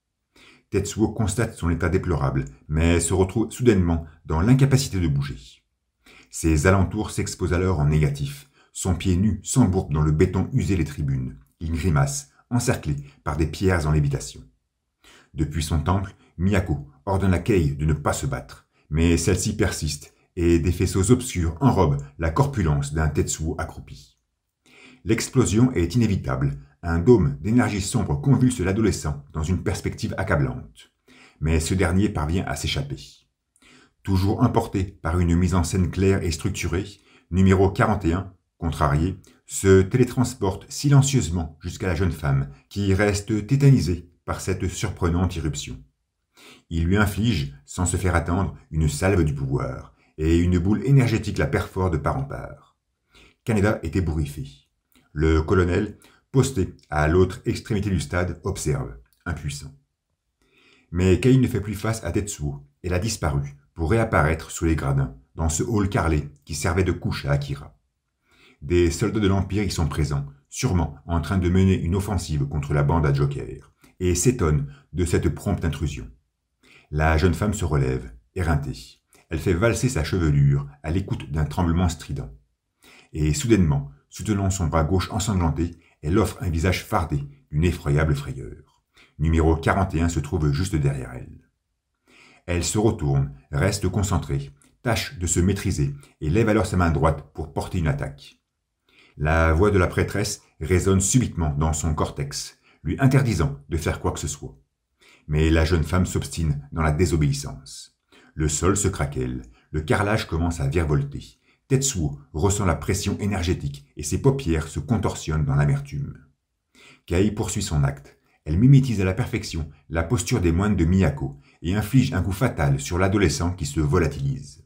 Tetsuo constate son état déplorable, mais se retrouve soudainement dans l'incapacité de bouger. Ses alentours s'exposent alors en négatif. Son pied nu s'embourbe dans le béton usé des tribunes. Il grimace, encerclé par des pierres en lévitation. Depuis son temple, Miyako ordonne à Kei de ne pas se battre, mais celle-ci persiste et des faisceaux obscurs enrobent la corpulence d'un Tetsuo accroupi. L'explosion est inévitable. Un dôme d'énergie sombre convulse l'adolescent dans une perspective accablante. Mais ce dernier parvient à s'échapper. Toujours emporté par une mise en scène claire et structurée, numéro 41, contrarié, se télétransporte silencieusement jusqu'à la jeune femme, qui reste tétanisée par cette surprenante irruption. Il lui inflige, sans se faire attendre, une salve du pouvoir, et une boule énergétique la perfore de part en part. Kaneda est ébouriffé. Le colonel, posté à l'autre extrémité du stade, observe, impuissant. Mais Kei ne fait plus face à Tetsuo. Elle a disparu pour réapparaître sous les gradins, dans ce hall carrelé qui servait de couche à Akira. Des soldats de l'Empire y sont présents, sûrement en train de mener une offensive contre la bande à Joker, et s'étonnent de cette prompte intrusion. La jeune femme se relève, éreintée. Elle fait valser sa chevelure à l'écoute d'un tremblement strident. Et soudainement, soutenant son bras gauche ensanglanté, elle offre un visage fardé d'une effroyable frayeur. Numéro 41 se trouve juste derrière elle. Elle se retourne, reste concentrée, tâche de se maîtriser et lève alors sa main droite pour porter une attaque. La voix de la prêtresse résonne subitement dans son cortex, lui interdisant de faire quoi que ce soit. Mais la jeune femme s'obstine dans la désobéissance. Le sol se craquelle, le carrelage commence à virevolter. Tetsuo ressent la pression énergétique et ses paupières se contorsionnent dans l'amertume. Kei poursuit son acte. Elle mimétise à la perfection la posture des moines de Miyako et inflige un coup fatal sur l'adolescent qui se volatilise.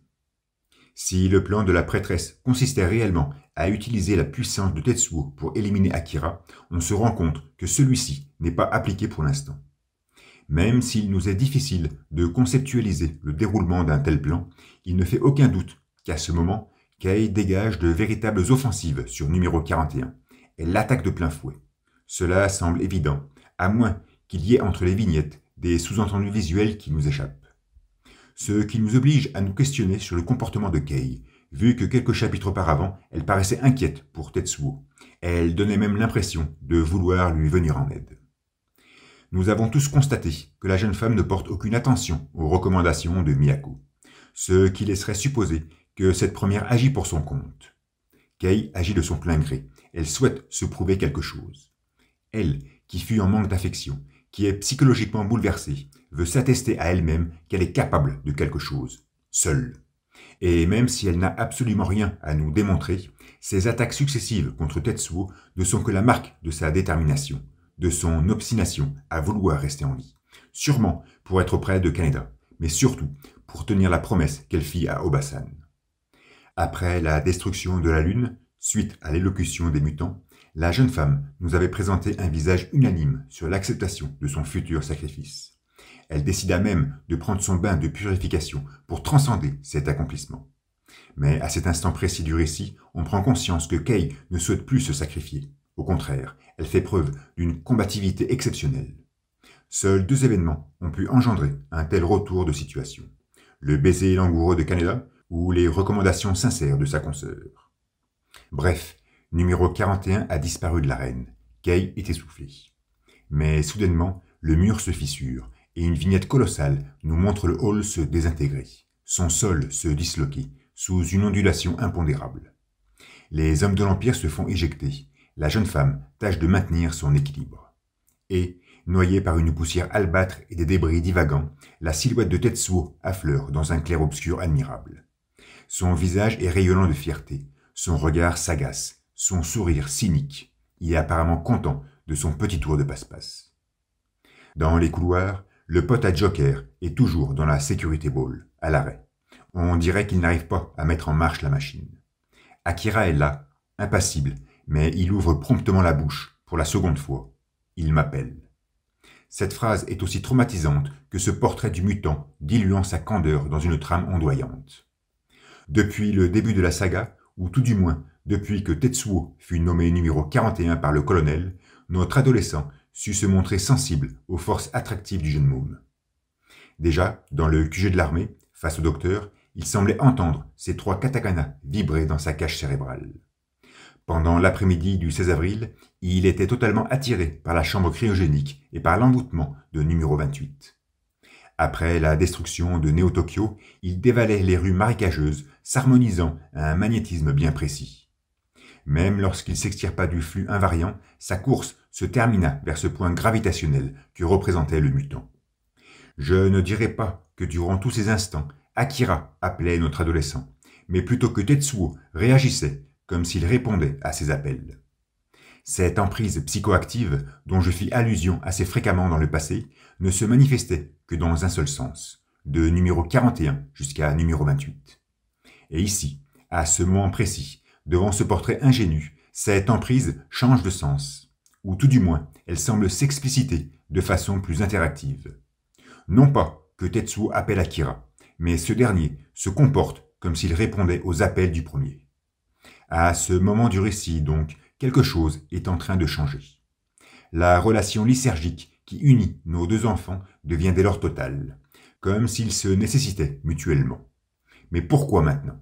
Si le plan de la prêtresse consistait réellement à utiliser la puissance de Tetsuo pour éliminer Akira, on se rend compte que celui-ci n'est pas appliqué pour l'instant. Même s'il nous est difficile de conceptualiser le déroulement d'un tel plan, il ne fait aucun doute qu'à ce moment, Kei dégage de véritables offensives sur numéro 41. Elle l'attaque de plein fouet. Cela semble évident, à moins qu'il y ait entre les vignettes des sous-entendus visuels qui nous échappent. Ce qui nous oblige à nous questionner sur le comportement de Kei, vu que quelques chapitres auparavant, elle paraissait inquiète pour Tetsuo. Elle donnait même l'impression de vouloir lui venir en aide. Nous avons tous constaté que la jeune femme ne porte aucune attention aux recommandations de Miyako, ce qui laisserait supposer que cette première agit pour son compte. Kei agit de son plein gré, elle souhaite se prouver quelque chose. Elle, qui fut en manque d'affection, qui est psychologiquement bouleversée, veut s'attester à elle-même qu'elle est capable de quelque chose, seule. Et même si elle n'a absolument rien à nous démontrer, ses attaques successives contre Tetsuo ne sont que la marque de sa détermination, de son obstination à vouloir rester en vie. Sûrement pour être auprès de Kaneda, mais surtout pour tenir la promesse qu'elle fit à Obasan. Après la destruction de la Lune, suite à l'élocution des mutants, la jeune femme nous avait présenté un visage unanime sur l'acceptation de son futur sacrifice. Elle décida même de prendre son bain de purification pour transcender cet accomplissement. Mais à cet instant précis du récit, on prend conscience que Kei ne souhaite plus se sacrifier. Au contraire, elle fait preuve d'une combativité exceptionnelle. Seuls 2 événements ont pu engendrer un tel retour de situation. Le baiser langoureux de Kaneda ou les recommandations sincères de sa consoeur. Bref, numéro 41 a disparu de l'arène. Kei est essoufflé. Mais soudainement, le mur se fissure et une vignette colossale nous montre le hall se désintégrer, son sol se disloquer sous une ondulation impondérable. Les hommes de l'Empire se font éjecter. La jeune femme tâche de maintenir son équilibre. Et, noyée par une poussière albâtre et des débris divagants, la silhouette de Tetsuo affleure dans un clair-obscur admirable. Son visage est rayonnant de fierté, son regard sagace, son sourire cynique. Il est apparemment content de son petit tour de passe-passe. Dans les couloirs, le pote à Joker est toujours dans la Security Ball, à l'arrêt. On dirait qu'il n'arrive pas à mettre en marche la machine. Akira est là, impassible, mais il ouvre promptement la bouche, pour la seconde fois. Il m'appelle. Cette phrase est aussi traumatisante que ce portrait du mutant diluant sa candeur dans une trame ondoyante. Depuis le début de la saga, ou tout du moins depuis que Tetsuo fut nommé numéro 41 par le colonel, notre adolescent sut se montrer sensible aux forces attractives du jeune môme. Déjà, dans le QG de l'armée, face au docteur, il semblait entendre ces 3 katakana vibrer dans sa cage cérébrale. Pendant l'après-midi du 16 avril, il était totalement attiré par la chambre cryogénique et par l'envoûtement de numéro 28. Après la destruction de Néo-Tokyo, il dévalait les rues marécageuses, s'harmonisant à un magnétisme bien précis. Même lorsqu'il s'extirpa du flux invariant, sa course se termina vers ce point gravitationnel que représentait le mutant. Je ne dirais pas que durant tous ces instants, Akira appelait notre adolescent, mais plutôt que Tetsuo réagissait comme s'il répondait à ses appels. Cette emprise psychoactive, dont je fis allusion assez fréquemment dans le passé, ne se manifestait que dans un seul sens, de numéro 41 jusqu'à numéro 28. Et ici, à ce moment précis, devant ce portrait ingénu, cette emprise change de sens, ou tout du moins, elle semble s'expliciter de façon plus interactive. Non pas que Tetsuo appelle Akira, mais ce dernier se comporte comme s'il répondait aux appels du premier. À ce moment du récit, donc, quelque chose est en train de changer. La relation lysergique qui unit nos 2 enfants devient dès lors totale, comme s'ils se nécessitaient mutuellement. Mais pourquoi maintenant?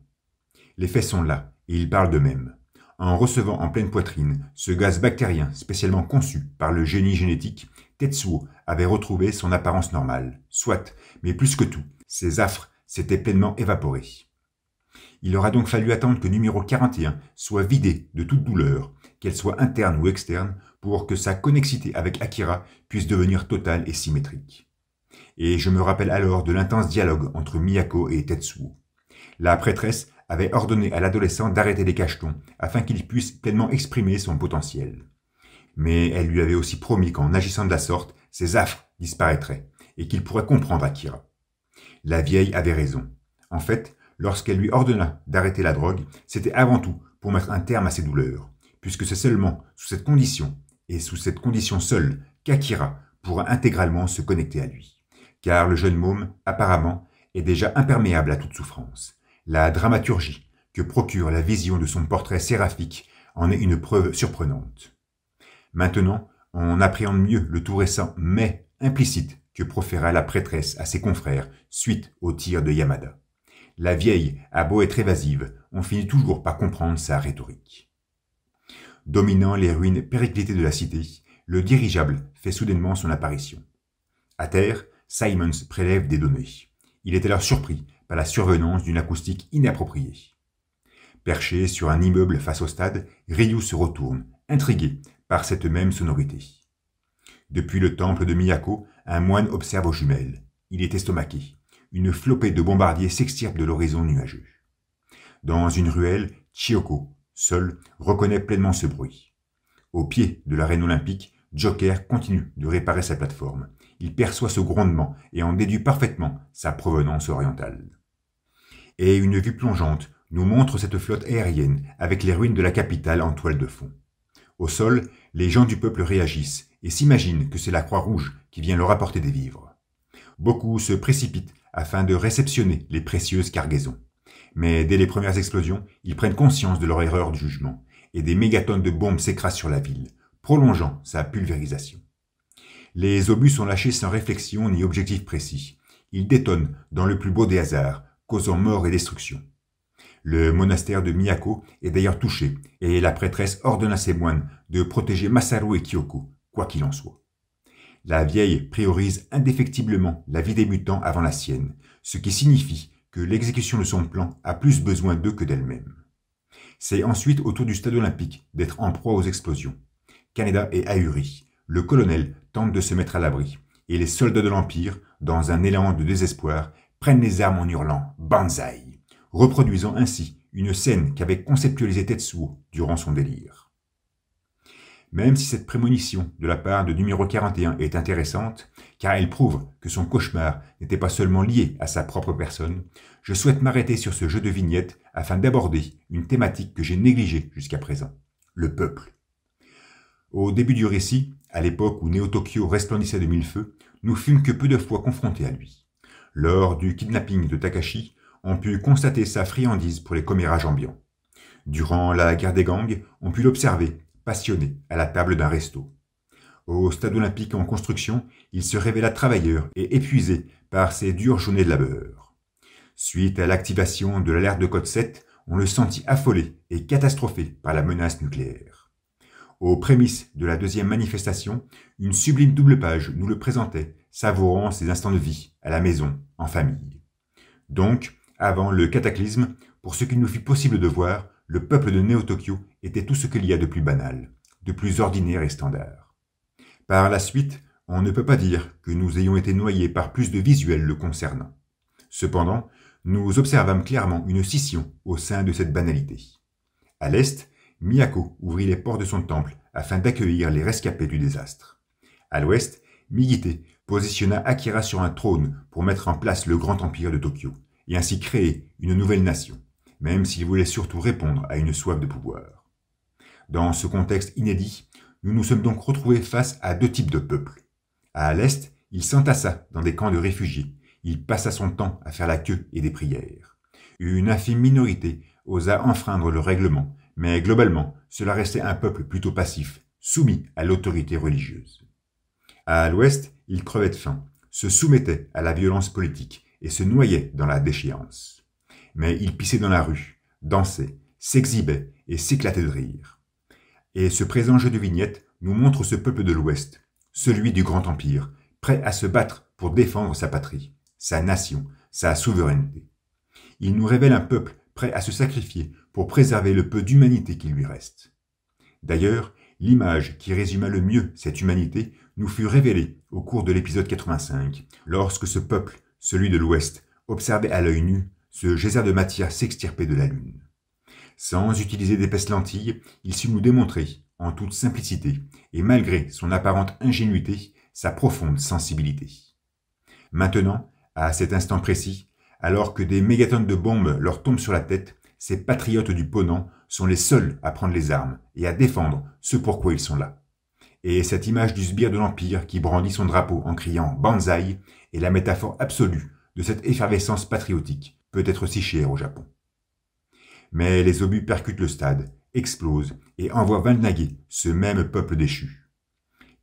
Les faits sont là, et ils parlent d'eux-mêmes. En recevant en pleine poitrine ce gaz bactérien spécialement conçu par le génie génétique, Tetsuo avait retrouvé son apparence normale, soit, mais plus que tout, ses affres s'étaient pleinement évaporés. Il aura donc fallu attendre que numéro 41 soit vidé de toute douleur, qu'elle soit interne ou externe, pour que sa connexité avec Akira puisse devenir totale et symétrique. Et je me rappelle alors de l'intense dialogue entre Miyako et Tetsuo. La prêtresse avait ordonné à l'adolescent d'arrêter les cachetons afin qu'il puisse pleinement exprimer son potentiel. Mais elle lui avait aussi promis qu'en agissant de la sorte, ses affres disparaîtraient et qu'il pourrait comprendre Akira. La vieille avait raison. En fait, lorsqu'elle lui ordonna d'arrêter la drogue, c'était avant tout pour mettre un terme à ses douleurs, puisque c'est seulement sous cette condition, et sous cette condition seule, qu'Akira pourra intégralement se connecter à lui. Car le jeune môme, apparemment, est déjà imperméable à toute souffrance. La dramaturgie que procure la vision de son portrait séraphique en est une preuve surprenante. Maintenant, on appréhende mieux le tout récent « mais » implicite que proféra la prêtresse à ses confrères suite au tir de Yamada. la vieille a beau être évasive, on finit toujours par comprendre sa rhétorique. Dominant les ruines périclitées de la cité, le dirigeable fait soudainement son apparition. À terre, Simons prélève des données. Il est alors surpris par la survenance d'une acoustique inappropriée. Perché sur un immeuble face au stade, Ryu se retourne, intrigué par cette même sonorité. Depuis le temple de Miyako, un moine observe aux jumelles. Il est estomaqué. Une flopée de bombardiers s'extirpe de l'horizon nuageux. Dans une ruelle, Chiyoko, seul, reconnaît pleinement ce bruit. Au pied de l'arène olympique, Joker continue de réparer sa plateforme. Il perçoit ce grondement et en déduit parfaitement sa provenance orientale. Et une vue plongeante nous montre cette flotte aérienne avec les ruines de la capitale en toile de fond. Au sol, les gens du peuple réagissent et s'imaginent que c'est la Croix-Rouge qui vient leur apporter des vivres. Beaucoup se précipitent afin de réceptionner les précieuses cargaisons. Mais dès les premières explosions, ils prennent conscience de leur erreur de jugement et des mégatonnes de bombes s'écrasent sur la ville, prolongeant sa pulvérisation. Les obus sont lâchés sans réflexion ni objectif précis. Ils détonnent dans le plus beau des hasards, causant mort et destruction. Le monastère de Miyako est d'ailleurs touché et la prêtresse ordonne à ses moines de protéger Masaru et Kyoko, quoi qu'il en soit. La vieille priorise indéfectiblement la vie des mutants avant la sienne, ce qui signifie que l'exécution de son plan a plus besoin d'eux que d'elle-même. C'est ensuite au tour du stade olympique d'être en proie aux explosions. Kaneda est ahuri. Le colonel tente de se mettre à l'abri, et les soldats de l'Empire, dans un élan de désespoir, prennent les armes en hurlant « Banzai », reproduisant ainsi une scène qu'avait conceptualisée Tetsuo durant son délire. Même si cette prémonition de la part de numéro 41 est intéressante, car elle prouve que son cauchemar n'était pas seulement lié à sa propre personne, je souhaite m'arrêter sur ce jeu de vignettes afin d'aborder une thématique que j'ai négligée jusqu'à présent, le peuple. Au début du récit, à l'époque où Neo-Tokyo resplendissait de mille feux, nous fûmes que peu de fois confrontés à lui. Lors du kidnapping de Takashi, on put constater sa friandise pour les commérages ambiants. Durant la guerre des gangs, on put l'observer, passionné, à la table d'un resto. Au stade olympique en construction, il se révéla travailleur et épuisé par ses dures journées de labeur. Suite à l'activation de l'alerte de code 7, on le sentit affolé et catastrophé par la menace nucléaire. Aux prémices de la deuxième manifestation, une sublime double page nous le présentait, savourant ses instants de vie, à la maison, en famille. Donc, avant le cataclysme, pour ce qu'il nous fut possible de voir, le peuple de Neo-Tokyo était tout ce qu'il y a de plus banal, de plus ordinaire et standard. Par la suite, on ne peut pas dire que nous ayons été noyés par plus de visuels le concernant. Cependant, nous observâmes clairement une scission au sein de cette banalité. À l'est, Miyako ouvrit les portes de son temple afin d'accueillir les rescapés du désastre. À l'ouest, Migite positionna Akira sur un trône pour mettre en place le grand empire de Tokyo, et ainsi créer une nouvelle nation, même s'il voulait surtout répondre à une soif de pouvoir. Dans ce contexte inédit, nous nous sommes donc retrouvés face à deux types de peuples. À l'est, il s'entassa dans des camps de réfugiés, il passa son temps à faire la queue et des prières. Une infime minorité osa enfreindre le règlement, mais globalement, cela restait un peuple plutôt passif, soumis à l'autorité religieuse. À l'ouest, il crevait de faim, se soumettait à la violence politique et se noyait dans la déchéance. Mais il pissait dans la rue, dansait, s'exhibait et s'éclatait de rire. Et ce présent jeu de vignettes nous montre ce peuple de l'Ouest, celui du Grand Empire, prêt à se battre pour défendre sa patrie, sa nation, sa souveraineté. Il nous révèle un peuple prêt à se sacrifier pour préserver le peu d'humanité qui lui reste. D'ailleurs, l'image qui résuma le mieux cette humanité nous fut révélée au cours de l'épisode 85, lorsque ce peuple, celui de l'Ouest, observait à l'œil nu ce geyser de matière s'extirper de la Lune. Sans utiliser d'épaisses lentilles, il sut nous démontrer, en toute simplicité, et malgré son apparente ingénuité, sa profonde sensibilité. Maintenant, à cet instant précis, alors que des mégatonnes de bombes leur tombent sur la tête, ces patriotes du Ponant sont les seuls à prendre les armes et à défendre ce pourquoi ils sont là. Et cette image du sbire de l'Empire qui brandit son drapeau en criant « Banzai » est la métaphore absolue de cette effervescence patriotique, peut-être si chère au Japon. Mais les obus percutent le stade, explosent et envoient vindinguer ce même peuple déchu.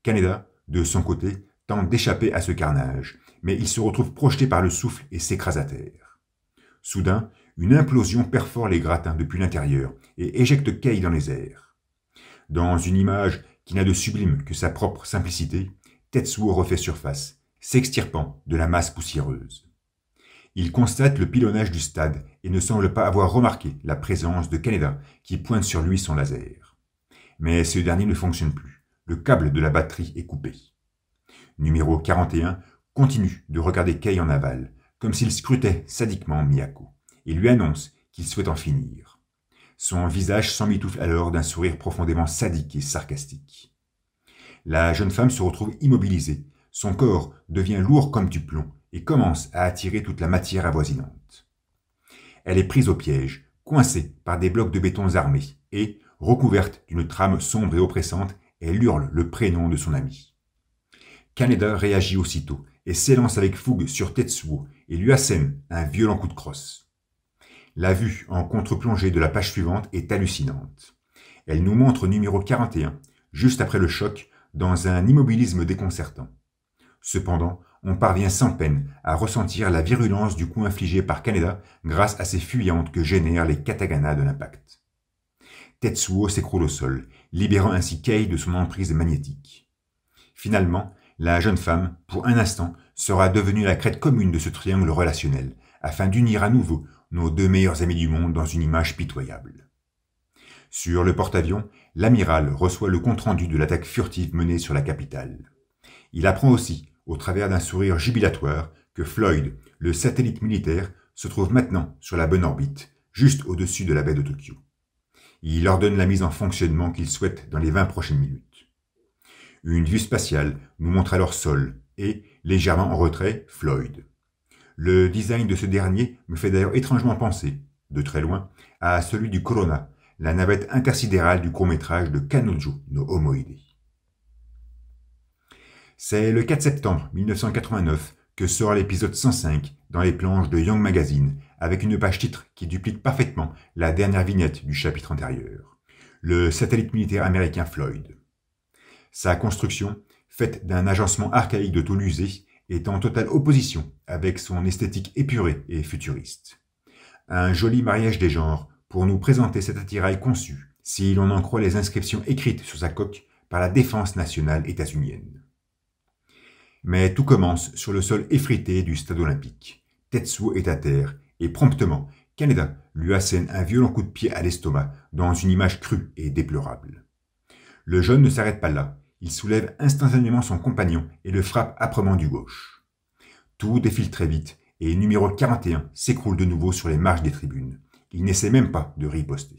Kaneda, de son côté, tente d'échapper à ce carnage, mais il se retrouve projeté par le souffle et s'écrase à terre. Soudain, une implosion perfore les gratins depuis l'intérieur et éjecte Kei dans les airs. Dans une image qui n'a de sublime que sa propre simplicité, Tetsuo refait surface, s'extirpant de la masse poussiéreuse. Il constate le pilonnage du stade et ne semble pas avoir remarqué la présence de Kaneda qui pointe sur lui son laser. Mais ce dernier ne fonctionne plus. Le câble de la batterie est coupé. Numéro 41 continue de regarder Kei en aval, comme s'il scrutait sadiquement Miyako, et lui annonce qu'il souhaite en finir. Son visage s'emmitoufle alors d'un sourire profondément sadique et sarcastique. La jeune femme se retrouve immobilisée, son corps devient lourd comme du plomb et commence à attirer toute la matière avoisinante. Elle est prise au piège, coincée par des blocs de béton armés, et, recouverte d'une trame sombre et oppressante, elle hurle le prénom de son ami. Kaneda réagit aussitôt et s'élance avec fougue sur Tetsuo et lui assène un violent coup de crosse. La vue en contre-plongée de la page suivante est hallucinante. Elle nous montre numéro 41, juste après le choc, dans un immobilisme déconcertant. Cependant, on parvient sans peine à ressentir la virulence du coup infligé par Kaneda grâce à ces fuyantes que génèrent les kataganas de l'impact. Tetsuo s'écroule au sol, libérant ainsi Kei de son emprise magnétique. Finalement, la jeune femme, pour un instant, sera devenue la crête commune de ce triangle relationnel, afin d'unir à nouveau nos deux meilleurs amis du monde dans une image pitoyable. Sur le porte-avions, l'amiral reçoit le compte-rendu de l'attaque furtive menée sur la capitale. Il apprend aussi, au travers d'un sourire jubilatoire, que Floyd, le satellite militaire, se trouve maintenant sur la bonne orbite, juste au-dessus de la baie de Tokyo. Il ordonne la mise en fonctionnement qu'il souhaite dans les 20 prochaines minutes. Une vue spatiale nous montre alors Sol et, légèrement en retrait, Floyd. Le design de ce dernier me fait d'ailleurs étrangement penser, de très loin, à celui du Corona, la navette intersidérale du court-métrage de Kanojo no Omoide. C'est le 4 septembre 1989 que sort l'épisode 105 dans les planches de Young Magazine, avec une page titre qui duplique parfaitement la dernière vignette du chapitre antérieur. Le satellite militaire américain Floyd. Sa construction, faite d'un agencement archaïque de tôle usée, est en totale opposition avec son esthétique épurée et futuriste. Un joli mariage des genres pour nous présenter cet attirail conçu, si l'on en croit les inscriptions écrites sur sa coque par la défense nationale états-unienne. Mais tout commence sur le sol effrité du stade olympique. Tetsuo est à terre, et promptement, Kaneda lui assène un violent coup de pied à l'estomac dans une image crue et déplorable. Le jeune ne s'arrête pas là. Il soulève instantanément son compagnon et le frappe âprement du gauche. Tout défile très vite et numéro 41 s'écroule de nouveau sur les marches des tribunes. Il n'essaie même pas de riposter.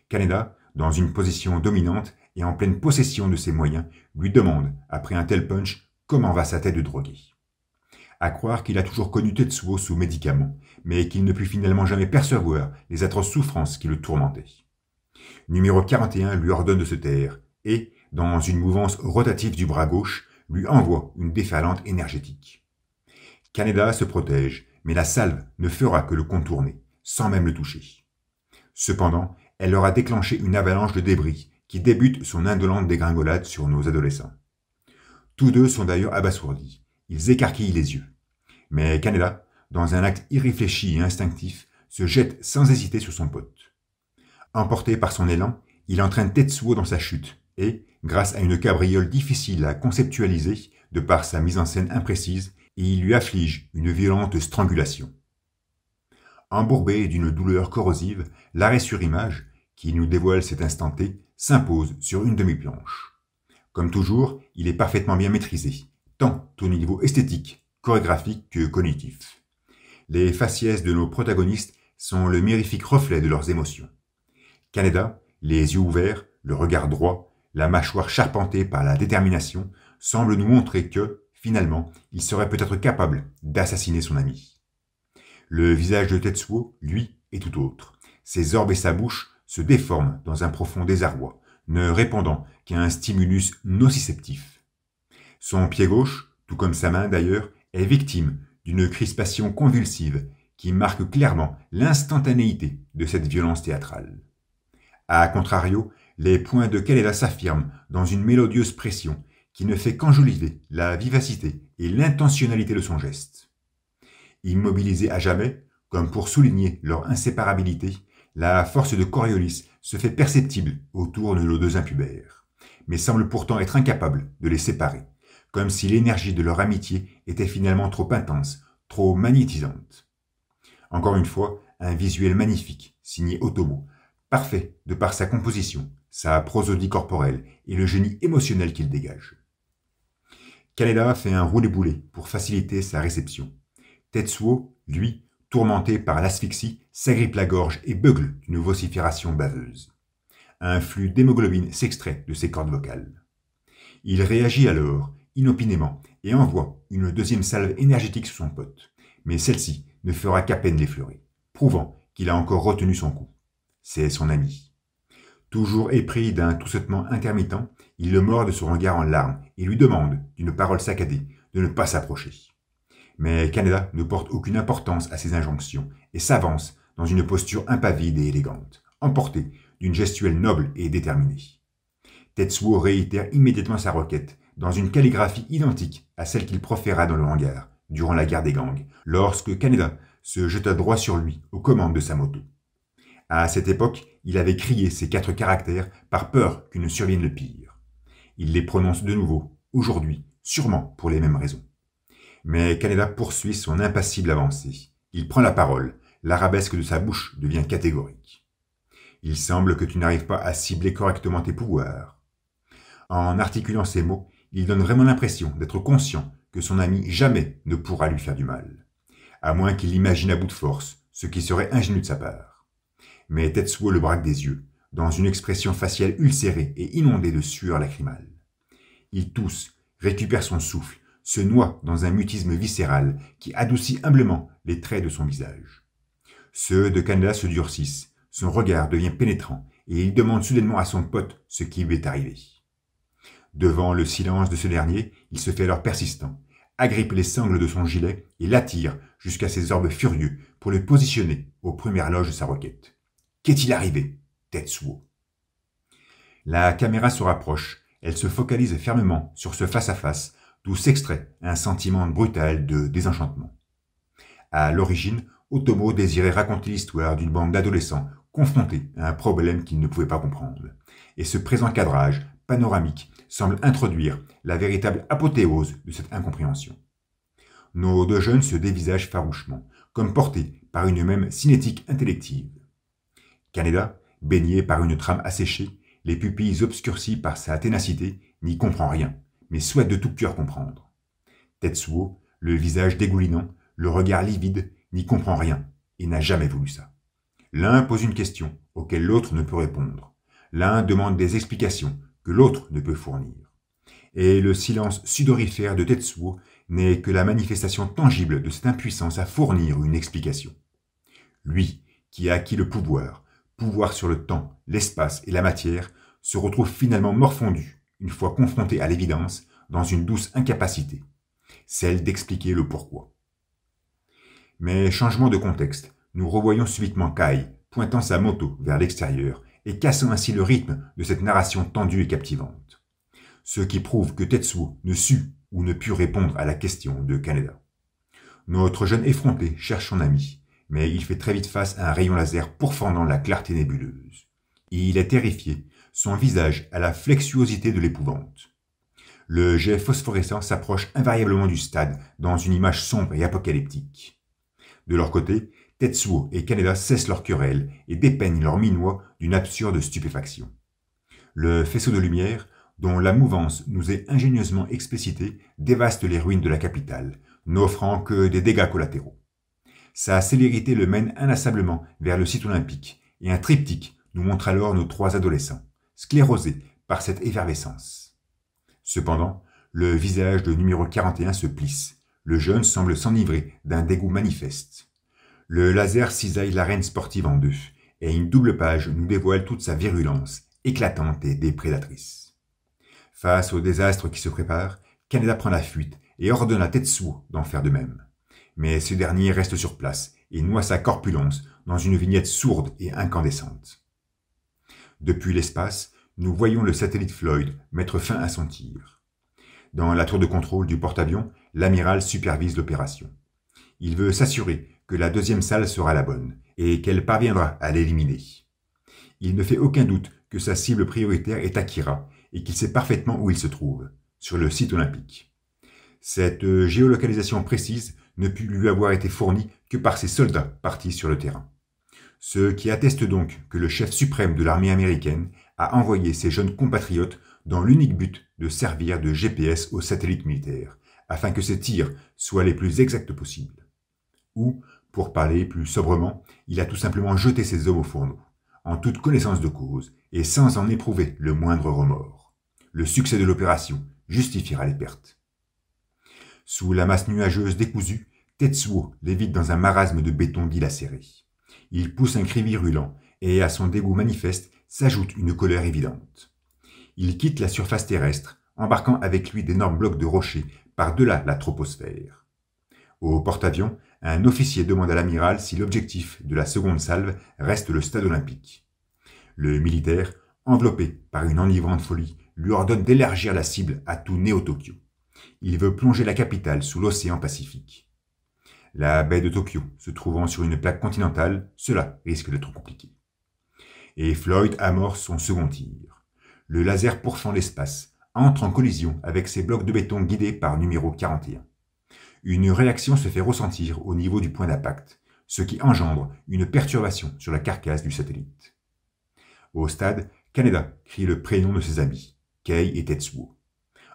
Kaneda, dans une position dominante et en pleine possession de ses moyens, lui demande, après un tel punch, comment va sa tête de drogué. À croire qu'il a toujours connu Tetsuo sous médicaments, mais qu'il ne put finalement jamais percevoir les atroces souffrances qui le tourmentaient. Numéro 41 lui ordonne de se taire et, dans une mouvance rotative du bras gauche, lui envoie une déferlante énergétique. Kaneda se protège, mais la salve ne fera que le contourner, sans même le toucher. Cependant, elle aura déclenché une avalanche de débris qui débute son indolente dégringolade sur nos adolescents. Tous deux sont d'ailleurs abasourdis, ils écarquillent les yeux. Mais Kaneda, dans un acte irréfléchi et instinctif, se jette sans hésiter sur son pote. Emporté par son élan, il entraîne Tetsuo dans sa chute, et, grâce à une cabriole difficile à conceptualiser de par sa mise en scène imprécise, il lui afflige une violente strangulation. Embourbé d'une douleur corrosive, l'arrêt sur image, qui nous dévoile cet instant T, s'impose sur une demi-planche. Comme toujours, il est parfaitement bien maîtrisé, tant au niveau esthétique, chorégraphique que cognitif. Les faciès de nos protagonistes sont le mirifique reflet de leurs émotions. Kaneda, les yeux ouverts, le regard droit, la mâchoire charpentée par la détermination, semble nous montrer que, finalement, il serait peut-être capable d'assassiner son ami. Le visage de Tetsuo, lui, est tout autre. Ses orbes et sa bouche se déforment dans un profond désarroi, ne répondant qu'à un stimulus nociceptif. Son pied gauche, tout comme sa main d'ailleurs, est victime d'une crispation convulsive qui marque clairement l'instantanéité de cette violence théâtrale. A contrario, les poings de Kaneda s'affirment dans une mélodieuse pression qui ne fait qu'enjoliver la vivacité et l'intentionnalité de son geste. Immobilisé à jamais, Comme pour souligner leur inséparabilité, la force de Coriolis se fait perceptible autour de nos deux impubères, mais semble pourtant être incapable de les séparer, comme si l'énergie de leur amitié était finalement trop intense, trop magnétisante. Encore une fois, un visuel magnifique, signé Otomo, parfait de par sa composition, sa prosodie corporelle et le génie émotionnel qu'il dégage. Kaneda fait un roulé-boulé pour faciliter sa réception. Tetsuo, lui, tourmenté par l'asphyxie, s'agrippe la gorge et beugle d'une vocifération baveuse. Un flux d'hémoglobine s'extrait de ses cordes vocales. Il réagit alors, inopinément, et envoie une deuxième salve énergétique sur son pote, mais celle-ci ne fera qu'à peine l'effleurer, prouvant qu'il a encore retenu son coup. C'est son ami. Toujours épris d'un toussotement intermittent, il le mord de son regard en larmes et lui demande, d'une parole saccadée, de ne pas s'approcher. Mais Kaneda ne porte aucune importance à ces injonctions et s'avance dans une posture impavide et élégante, emporté d'une gestuelle noble et déterminée. Tetsuo réitère immédiatement sa requête, dans une calligraphie identique à celle qu'il proféra dans le hangar, durant la guerre des gangs, lorsque Kaneda se jeta droit sur lui, aux commandes de sa moto. À cette époque, il avait crié ces 4 caractères par peur qu'il ne survienne le pire. Il les prononce de nouveau, aujourd'hui, sûrement pour les mêmes raisons. Mais Kaneda poursuit son impassible avancée. Il prend la parole, l'arabesque de sa bouche devient catégorique. Il semble que tu n'arrives pas à cibler correctement tes pouvoirs. En articulant ces mots, il donne vraiment l'impression d'être conscient que son ami jamais ne pourra lui faire du mal. À moins qu'il l'imagine à bout de force, ce qui serait ingénu de sa part. Mais Tetsuo le braque des yeux, dans une expression faciale ulcérée et inondée de sueur lacrymale. Il tousse, récupère son souffle, se noie dans un mutisme viscéral qui adoucit humblement les traits de son visage. Ceux de Kaneda se durcissent, son regard devient pénétrant et il demande soudainement à son pote ce qui lui est arrivé. Devant le silence de ce dernier, il se fait alors persistant, agrippe les sangles de son gilet et l'attire jusqu'à ses orbes furieux pour le positionner aux premières loges de sa requête. Qu'est-il arrivé, Tetsuo? La caméra se rapproche, elle se focalise fermement sur ce face-à-face, d'où s'extrait un sentiment brutal de désenchantement. À l'origine, Otomo désirait raconter l'histoire d'une bande d'adolescents confrontés à un problème qu'ils ne pouvaient pas comprendre. Et ce présent cadrage, panoramique, semble introduire la véritable apothéose de cette incompréhension. Nos deux jeunes se dévisagent farouchement, comme portés par une même cinétique intellective. Kaneda, baigné par une trame asséchée, les pupilles obscurcies par sa ténacité, n'y comprend rien, mais souhaite de tout cœur comprendre. Tetsuo, le visage dégoulinant, le regard livide, n'y comprend rien, et n'a jamais voulu ça. L'un pose une question, auquel l'autre ne peut répondre. L'un demande des explications, que l'autre ne peut fournir. Et le silence sudorifère de Tetsuo n'est que la manifestation tangible de cette impuissance à fournir une explication. Lui, qui a acquis le pouvoir sur le temps, l'espace et la matière, se retrouve finalement morfondu, une fois confronté à l'évidence, dans une douce incapacité, celle d'expliquer le pourquoi. Mais changement de contexte, nous revoyons subitement Kai, pointant sa moto vers l'extérieur et cassant ainsi le rythme de cette narration tendue et captivante. Ce qui prouve que Tetsuo ne sut ou ne put répondre à la question de Kaneda. Notre jeune effronté cherche son ami, mais il fait très vite face à un rayon laser pourfendant la clarté nébuleuse. Il est terrifié, son visage a la flexuosité de l'épouvante. Le jet phosphorescent s'approche invariablement du stade dans une image sombre et apocalyptique. De leur côté, Tetsuo et Kaneda cessent leur querelle et dépeignent leur minois d'une absurde stupéfaction. Le faisceau de lumière, dont la mouvance nous est ingénieusement explicitée, dévaste les ruines de la capitale, n'offrant que des dégâts collatéraux. Sa célérité le mène inlassablement vers le site olympique, et un triptyque nous montre alors nos 3 adolescents, sclérosés par cette effervescence. Cependant, le visage de numéro 41 se plisse. Le jeune semble s'enivrer d'un dégoût manifeste. Le laser cisaille l'arène sportive en deux, et une double page nous dévoile toute sa virulence, éclatante et déprédatrice. Face au désastre qui se prépare, Kaneda prend la fuite et ordonne à Tetsuo d'en faire de même. Mais ce dernier reste sur place et noie sa corpulence dans une vignette sourde et incandescente. Depuis l'espace, nous voyons le satellite Floyd mettre fin à son tir. Dans la tour de contrôle du porte-avions, l'amiral supervise l'opération. Il veut s'assurer que la deuxième salle sera la bonne, et qu'elle parviendra à l'éliminer. Il ne fait aucun doute que sa cible prioritaire est Akira, et qu'il sait parfaitement où il se trouve, sur le site olympique. Cette géolocalisation précise ne put lui avoir été fournie que par ses soldats partis sur le terrain. Ce qui atteste donc que le chef suprême de l'armée américaine a envoyé ses jeunes compatriotes dans l'unique but de servir de GPS aux satellites militaires, afin que ses tirs soient les plus exacts possibles. Ou, pour parler plus sobrement, il a tout simplement jeté ses hommes au fourneau, en toute connaissance de cause et sans en éprouver le moindre remords. Le succès de l'opération justifiera les pertes. Sous la masse nuageuse décousue, Tetsuo lévite dans un marasme de béton dilacéré. Il pousse un cri virulent et à son dégoût manifeste s'ajoute une colère évidente. Il quitte la surface terrestre, embarquant avec lui d'énormes blocs de rochers par-delà la troposphère. Au porte-avions, un officier demande à l'amiral si l'objectif de la seconde salve reste le stade olympique. Le militaire, enveloppé par une enivrante folie, lui ordonne d'élargir la cible à tout Néo-Tokyo. Il veut plonger la capitale sous l'océan Pacifique. La baie de Tokyo se trouvant sur une plaque continentale, cela risque d'être compliqué. Et Floyd amorce son second tir. Le laser pourfend l'espace, entre en collision avec ces blocs de béton guidés par numéro 41. Une réaction se fait ressentir au niveau du point d'impact, ce qui engendre une perturbation sur la carcasse du satellite. Au stade, Kaneda crie le prénom de ses amis, Kei et Tetsuo.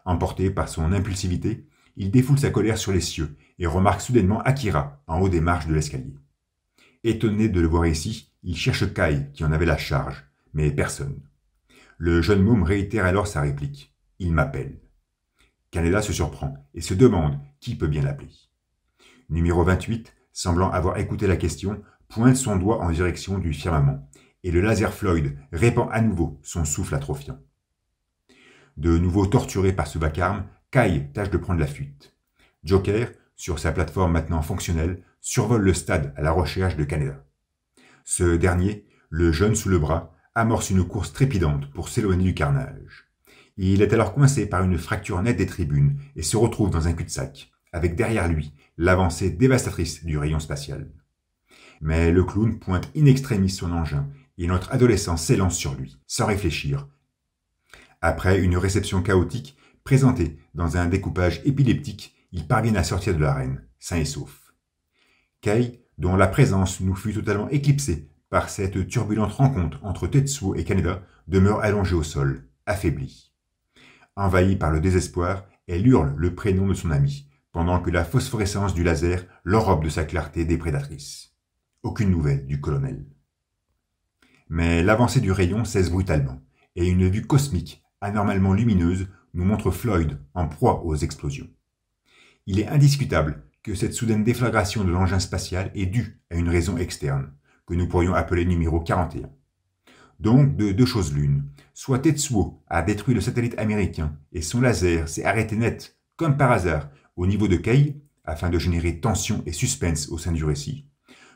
Emporté par son impulsivité, il défoule sa colère sur les cieux et remarque soudainement Akira en haut des marches de l'escalier. Étonné de le voir ici, il cherche Kai qui en avait la charge, mais personne. Le jeune môme réitère alors sa réplique. « Il m'appelle ». Kaneda se surprend et se demande qui peut bien l'appeler. Numéro 28, semblant avoir écouté la question, pointe son doigt en direction du firmament, et le laser Floyd répand à nouveau son souffle atrophiant. De nouveau torturé par ce vacarme, Kai tâche de prendre la fuite. Joker, sur sa plateforme maintenant fonctionnelle, survole le stade à la recherche de Kaneda. Ce dernier, le jeune sous le bras, amorce une course trépidante pour s'éloigner du carnage. Il est alors coincé par une fracture nette des tribunes et se retrouve dans un cul-de-sac, avec derrière lui l'avancée dévastatrice du rayon spatial. Mais le clown pointe in extremis son engin et notre adolescent s'élance sur lui, sans réfléchir. Après une réception chaotique, présentée dans un découpage épileptique, il parvient à sortir de l'arène, sain et sauf. Kei, dont la présence nous fut totalement éclipsée par cette turbulente rencontre entre Tetsuo et Kaneda, demeure allongée au sol, affaiblie. Envahie par le désespoir, elle hurle le prénom de son ami, pendant que la phosphorescence du laser l'enrobe de sa clarté déprédatrice. Aucune nouvelle du colonel. Mais l'avancée du rayon cesse brutalement, et une vue cosmique, anormalement lumineuse, nous montre Floyd en proie aux explosions. Il est indiscutable que cette soudaine déflagration de l'engin spatial est due à une raison externe, que nous pourrions appeler numéro 41. Donc, de deux choses l'une. Soit Tetsuo a détruit le satellite américain et son laser s'est arrêté net, comme par hasard, au niveau de Kei, afin de générer tension et suspense au sein du récit.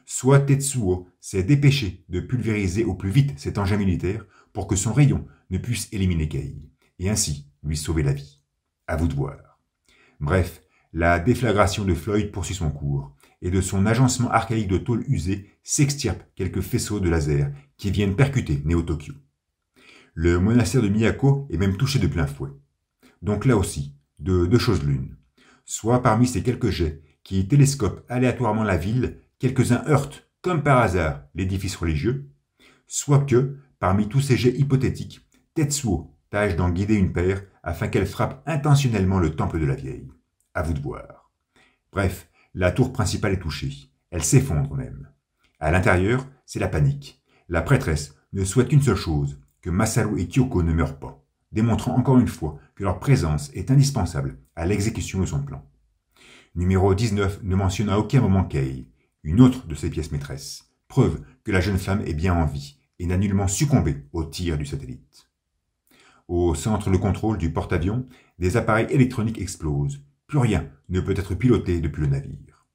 Soit Tetsuo s'est dépêché de pulvériser au plus vite cet engin militaire pour que son rayon ne puisse éliminer Kei, et ainsi lui sauver la vie. À vous de voir. Bref, la déflagration de Floyd poursuit son cours, et de son agencement archaïque de tôle usée s'extirpent quelques faisceaux de laser qui viennent percuter Néo-Tokyo. Le monastère de Miyako est même touché de plein fouet. Donc là aussi, de deux choses l'une. Soit parmi ces quelques jets qui télescopent aléatoirement la ville, quelques-uns heurtent, comme par hasard, l'édifice religieux, soit que, parmi tous ces jets hypothétiques, Tetsuo tâche d'en guider une paire afin qu'elle frappe intentionnellement le temple de la vieille. À vous de voir. Bref, la tour principale est touchée. Elle s'effondre même. À l'intérieur, c'est la panique. La prêtresse ne souhaite qu'une seule chose, que Masaru et Kyoko ne meurent pas, démontrant encore une fois que leur présence est indispensable à l'exécution de son plan. Numéro 19 ne mentionne à aucun moment Kei, une autre de ses pièces maîtresses, preuve que la jeune femme est bien en vie et n'a nullement succombé au tir du satellite. Au centre de contrôle du porte-avions, des appareils électroniques explosent. Plus rien ne peut être piloté depuis le navire.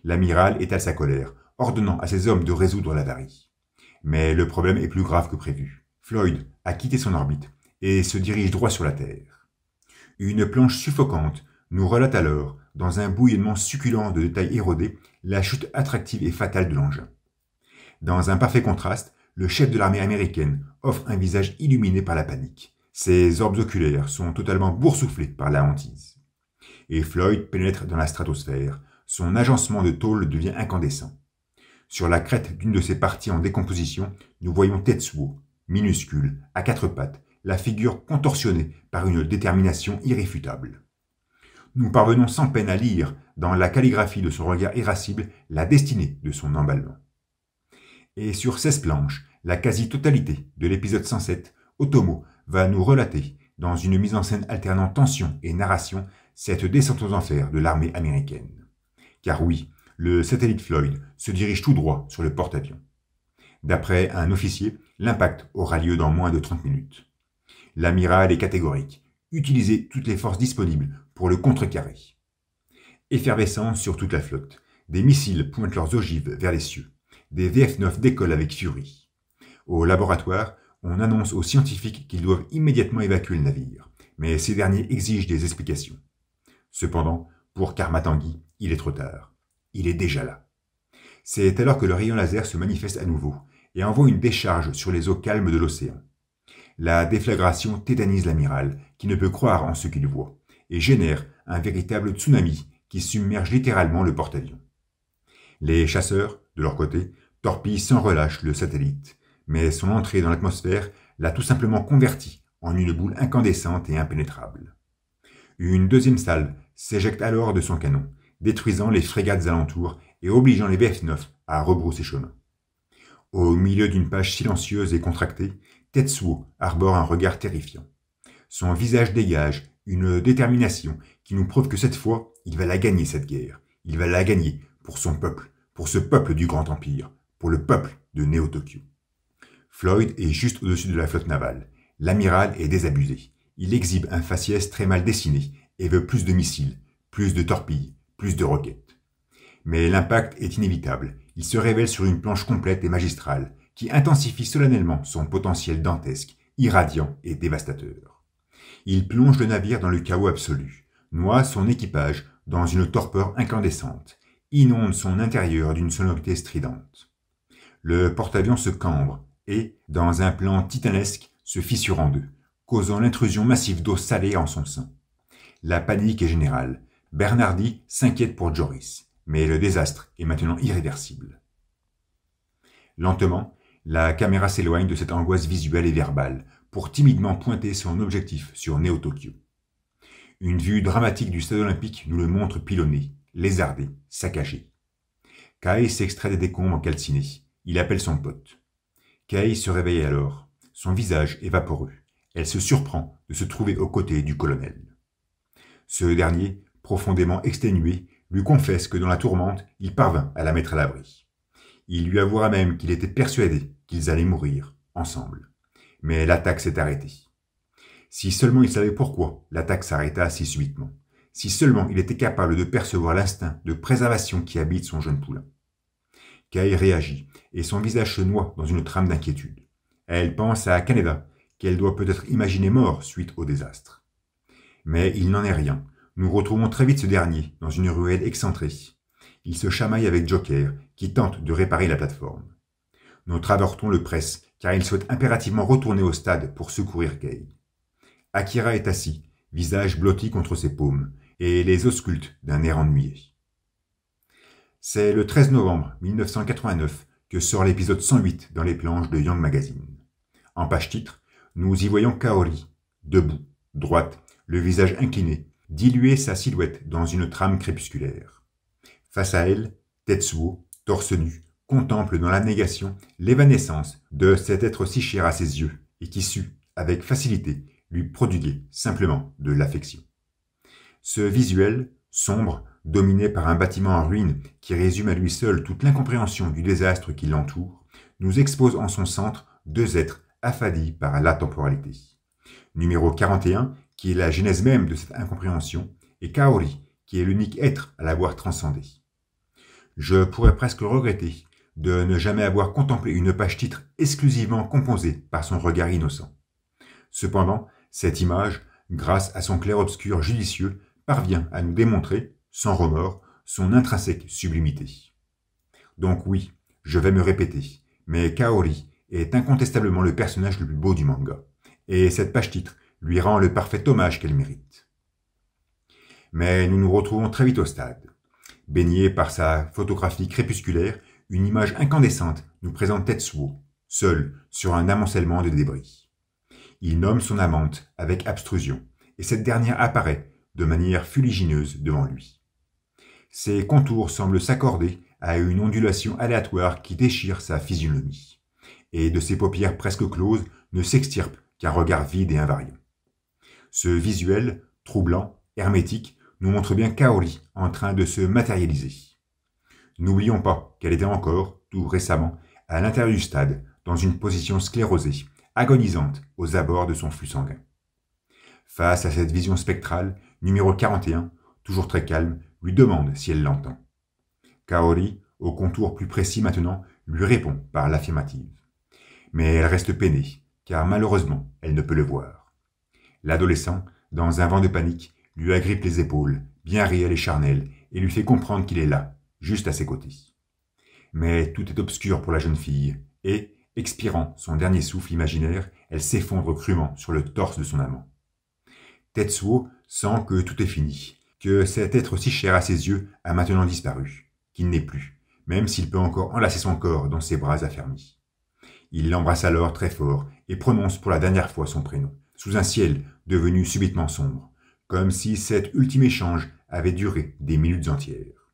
L'amiral étale sa colère, ordonnant à ses hommes de résoudre l'avarie. Mais le problème est plus grave que prévu. Floyd a quitté son orbite et se dirige droit sur la Terre. Une planche suffocante nous relate alors, dans un bouillonnement succulent de détails érodés, la chute attractive et fatale de l'engin. Dans un parfait contraste, le chef de l'armée américaine offre un visage illuminé par la panique. Ses orbes oculaires sont totalement boursouflés par la hantise. Et Floyd pénètre dans la stratosphère. Son agencement de tôle devient incandescent. Sur la crête d'une de ses parties en décomposition, nous voyons Tetsuo, minuscule, à quatre pattes, la figure contorsionnée par une détermination irréfutable. Nous parvenons sans peine à lire, dans la calligraphie de son regard irascible, la destinée de son emballement. Et sur 16 planches, la quasi-totalité de l'épisode 107, Otomo va nous relater, dans une mise en scène alternant tension et narration, cette descente aux enfers de l'armée américaine. Car oui, le satellite Floyd se dirige tout droit sur le porte-avions. D'après un officier, l'impact aura lieu dans moins de 30 minutes. L'amiral est catégorique. Utilisez toutes les forces disponibles pour le contrecarrer. Effervescence sur toute la flotte. Des missiles pointent leurs ogives vers les cieux. Des VF-9 décollent avec furie. Au laboratoire, on annonce aux scientifiques qu'ils doivent immédiatement évacuer le navire, mais ces derniers exigent des explications. Cependant, pour Karmatangi, il est trop tard. Il est déjà là. C'est alors que le rayon laser se manifeste à nouveau et envoie une décharge sur les eaux calmes de l'océan. La déflagration tétanise l'amiral, qui ne peut croire en ce qu'il voit, et génère un véritable tsunami qui submerge littéralement le porte-avions. Les chasseurs, de leur côté, torpillent sans relâche le satellite, mais son entrée dans l'atmosphère l'a tout simplement converti en une boule incandescente et impénétrable. Une deuxième salve s'éjecte alors de son canon, détruisant les frégates alentours et obligeant les VF-9 à rebrousser chemin. Au milieu d'une page silencieuse et contractée, Tetsuo arbore un regard terrifiant. Son visage dégage une détermination qui nous prouve que cette fois, il va la gagner cette guerre. Il va la gagner pour son peuple, pour ce peuple du Grand Empire, pour le peuple de Néo-Tokyo. Floyd est juste au-dessus de la flotte navale. L'amiral est désabusé. Il exhibe un faciès très mal dessiné et veut plus de missiles, plus de torpilles, plus de roquettes. Mais l'impact est inévitable. Il se révèle sur une planche complète et magistrale qui intensifie solennellement son potentiel dantesque, irradiant et dévastateur. Il plonge le navire dans le chaos absolu, noie son équipage dans une torpeur incandescente, inonde son intérieur d'une sonorité stridente. Le porte-avions se cambre et, dans un plan titanesque, se fissure en deux, causant l'intrusion massive d'eau salée en son sein. La panique est générale. Bernardi s'inquiète pour Joris, mais le désastre est maintenant irréversible. Lentement, la caméra s'éloigne de cette angoisse visuelle et verbale pour timidement pointer son objectif sur Néo-Tokyo. Une vue dramatique du stade olympique nous le montre pilonné, lézardé, saccagé. Kai s'extrait des décombres calcinés. Il appelle son pote. Kai se réveille alors. Son visage est vaporeux. Elle se surprend de se trouver aux côtés du colonel. Ce dernier, profondément exténué, lui confesse que dans la tourmente, il parvint à la mettre à l'abri. Il lui avouera même qu'il était persuadé qu'ils allaient mourir, ensemble. Mais l'attaque s'est arrêtée. Si seulement il savait pourquoi l'attaque s'arrêta si subitement. Si seulement il était capable de percevoir l'instinct de préservation qui habite son jeune poulain. Kai réagit, et son visage se noie dans une trame d'inquiétude. Elle pense à Kaneda, qu'elle doit peut-être imaginer mort suite au désastre. Mais il n'en est rien. Nous retrouvons très vite ce dernier dans une ruelle excentrée. Il se chamaille avec Joker, qui tente de réparer la plateforme. Notre avorton le presse, car il souhaite impérativement retourner au stade pour secourir Kei. Akira est assis, visage blotti contre ses paumes, et les ausculte d'un air ennuyé. C'est le 13 novembre 1989 que sort l'épisode 108 dans les planches de Young Magazine. En page titre, nous y voyons Kaori, debout, droite, le visage incliné, diluer sa silhouette dans une trame crépusculaire. Face à elle, Tetsuo, torse nu, contemple dans l'abnégation l'évanescence de cet être si cher à ses yeux et qui sut, avec facilité, lui prodiguer simplement de l'affection. Ce visuel, sombre, dominé par un bâtiment en ruine qui résume à lui seul toute l'incompréhension du désastre qui l'entoure, nous expose en son centre deux êtres affadis par la temporalité. Numéro 41, qui est la genèse même de cette incompréhension, et Kaori, qui est l'unique être à l'avoir transcendé. Je pourrais presque regretter de ne jamais avoir contemplé une page titre exclusivement composée par son regard innocent. Cependant, cette image, grâce à son clair-obscur judicieux, parvient à nous démontrer, sans remords, son intrinsèque sublimité. Donc oui, je vais me répéter, mais Kaori est incontestablement le personnage le plus beau du manga, et cette page-titre lui rend le parfait hommage qu'elle mérite. Mais nous nous retrouvons très vite au stade. Baigné par sa photographie crépusculaire, une image incandescente nous présente Tetsuo, seul sur un amoncellement de débris. Il nomme son amante avec abstrusion, et cette dernière apparaît de manière fuligineuse devant lui. Ses contours semblent s'accorder à une ondulation aléatoire qui déchire sa physionomie, et de ses paupières presque closes ne s'extirpe qu'un regard vide et invariant. Ce visuel, troublant, hermétique, nous montre bien Kaori en train de se matérialiser. N'oublions pas qu'elle était encore, tout récemment, à l'intérieur du stade, dans une position sclérosée, agonisante aux abords de son flux sanguin. Face à cette vision spectrale, numéro 41, toujours très calme, lui demande si elle l'entend. Kaori, au contour plus précis maintenant, lui répond par l'affirmative. Mais elle reste peinée, car malheureusement, elle ne peut le voir. L'adolescent, dans un vent de panique, lui agrippe les épaules, bien réel et charnel, et lui fait comprendre qu'il est là, juste à ses côtés. Mais tout est obscur pour la jeune fille, et, expirant son dernier souffle imaginaire, elle s'effondre crûment sur le torse de son amant. Tetsuo sent que tout est fini, que cet être si cher à ses yeux a maintenant disparu, qu'il n'est plus, même s'il peut encore enlacer son corps dans ses bras affermis. Il l'embrasse alors très fort et prononce pour la dernière fois son prénom, sous un ciel devenu subitement sombre, comme si cet ultime échange avait duré des minutes entières.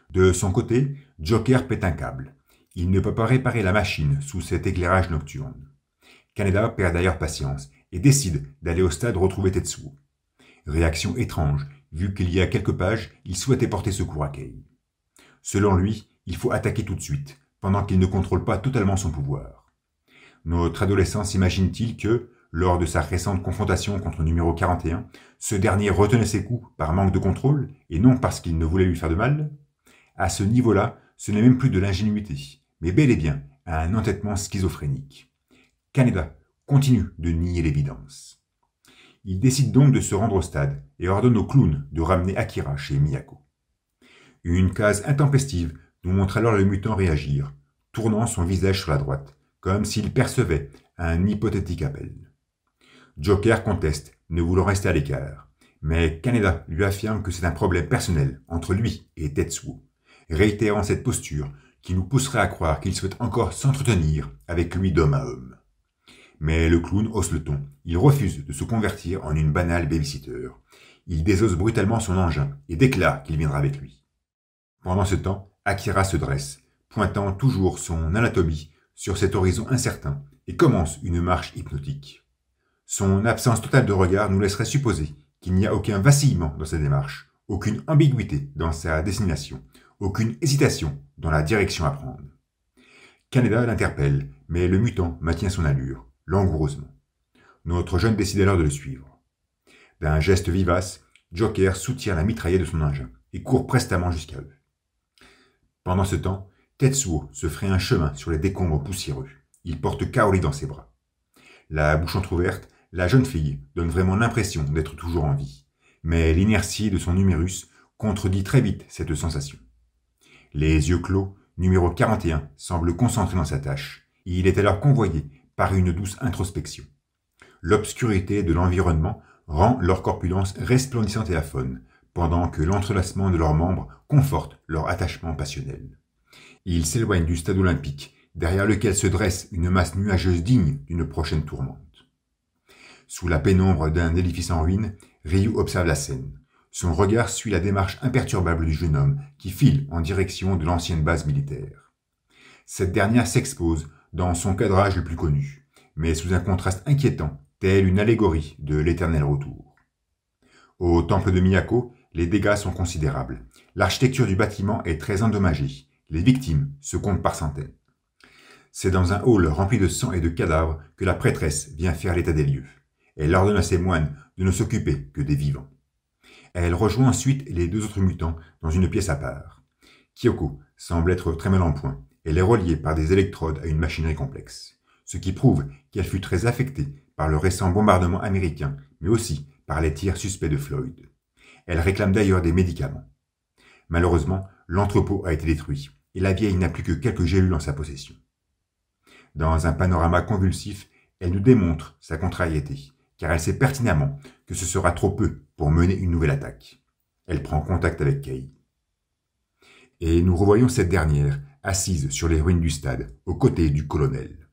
De son côté, Joker pète un câble. Il ne peut pas réparer la machine sous cet éclairage nocturne. Kaneda perd d'ailleurs patience et décide d'aller au stade retrouver Tetsuo. Réaction étrange, vu qu'il y a quelques pages, il souhaitait porter secours à Kei. Selon lui, il faut attaquer tout de suite, pendant qu'il ne contrôle pas totalement son pouvoir. Notre adolescent s'imagine-t-il que, lors de sa récente confrontation contre numéro 41, ce dernier retenait ses coups par manque de contrôle et non parce qu'il ne voulait lui faire de mal? À ce niveau-là, ce n'est même plus de l'ingénuité, mais bel et bien un entêtement schizophrénique. Kaneda continue de nier l'évidence. Il décide donc de se rendre au stade et ordonne au clown de ramener Akira chez Miyako. Une case intempestive nous montre alors le mutant réagir, tournant son visage sur la droite, comme s'il percevait un hypothétique appel. Joker conteste, ne voulant rester à l'écart, mais Kaneda lui affirme que c'est un problème personnel entre lui et Tetsuo, réitérant cette posture qui nous pousserait à croire qu'il souhaite encore s'entretenir avec lui d'homme à homme. Mais le clown hausse le ton, il refuse de se convertir en une banale babysitter. Il désosse brutalement son engin et déclare qu'il viendra avec lui. Pendant ce temps, Akira se dresse, pointant toujours son anatomie sur cet horizon incertain et commence une marche hypnotique. Son absence totale de regard nous laisserait supposer qu'il n'y a aucun vacillement dans sa démarche, aucune ambiguïté dans sa destination, aucune hésitation dans la direction à prendre. Kaneda l'interpelle, mais le mutant maintient son allure, langoureusement. Notre jeune décide alors de le suivre. D'un geste vivace, Joker soutient la mitraillette de son engin et court prestement jusqu'à eux. Pendant ce temps, Tetsuo se fraye un chemin sur les décombres poussiéreux. Il porte Kaori dans ses bras. La bouche entr'ouverte, la jeune fille donne vraiment l'impression d'être toujours en vie. Mais l'inertie de son humérus contredit très vite cette sensation. Les yeux clos, numéro 41 semble concentré dans sa tâche. Il est alors convoyé par une douce introspection. L'obscurité de l'environnement rend leur corpulence resplendissante et aphone, pendant que l'entrelacement de leurs membres conforte leur attachement passionnel. Ils s'éloignent du stade olympique, derrière lequel se dresse une masse nuageuse digne d'une prochaine tourmente. Sous la pénombre d'un édifice en ruine, Ryu observe la scène. Son regard suit la démarche imperturbable du jeune homme qui file en direction de l'ancienne base militaire. Cette dernière s'expose dans son cadrage le plus connu, mais sous un contraste inquiétant, tel une allégorie de l'éternel retour. Au temple de Miyako, les dégâts sont considérables. L'architecture du bâtiment est très endommagée. Les victimes se comptent par centaines. C'est dans un hall rempli de sang et de cadavres que la prêtresse vient faire l'état des lieux. Elle ordonne à ses moines de ne s'occuper que des vivants. Elle rejoint ensuite les deux autres mutants dans une pièce à part. Kyoko semble être très mal en point. Elle est reliée par des électrodes à une machinerie complexe, ce qui prouve qu'elle fut très affectée par le récent bombardement américain, mais aussi par les tirs suspects de Floyd. Elle réclame d'ailleurs des médicaments. Malheureusement, l'entrepôt a été détruit et la vieille n'a plus que quelques gélules en sa possession. Dans un panorama convulsif, elle nous démontre sa contrariété, car elle sait pertinemment que ce sera trop peu pour mener une nouvelle attaque. Elle prend contact avec Kay. Et nous revoyons cette dernière, assise sur les ruines du stade, aux côtés du colonel.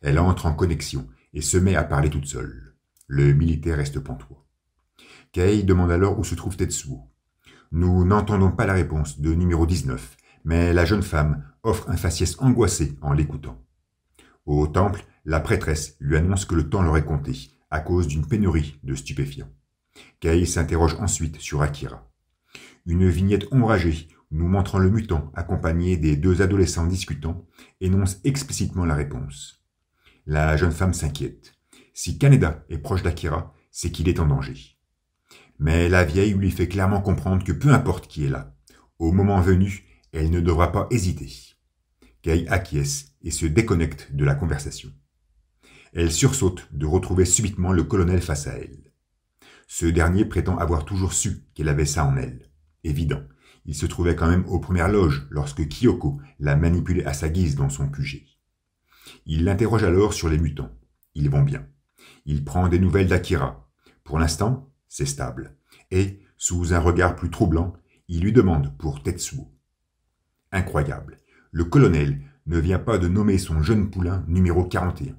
Elle entre en connexion et se met à parler toute seule. Le militaire reste pantois. Kay demande alors où se trouve Tetsuo. Nous n'entendons pas la réponse de numéro 19, mais la jeune femme offre un faciès angoissé en l'écoutant. Au temple, la prêtresse lui annonce que le temps leur est compté, à cause d'une pénurie de stupéfiants. Kay s'interroge ensuite sur Akira. Une vignette ombragée nous montrant le mutant accompagné des deux adolescents discutants énonce explicitement la réponse. La jeune femme s'inquiète. Si Kaneda est proche d'Akira, c'est qu'il est en danger. Mais la vieille lui fait clairement comprendre que peu importe qui est là, au moment venu, elle ne devra pas hésiter. Kay acquiesce et se déconnecte de la conversation. Elle sursaute de retrouver subitement le colonel face à elle. Ce dernier prétend avoir toujours su qu'elle avait ça en elle. Évident, il se trouvait quand même aux premières loges lorsque Kyoko l'a manipulé à sa guise dans son QG. Il l'interroge alors sur les mutants. Ils vont bien. Il prend des nouvelles d'Akira. Pour l'instant, c'est stable. Et, sous un regard plus troublant, il lui demande pour Tetsuo. Incroyable, le colonel ne vient pas de nommer son jeune poulain numéro 41.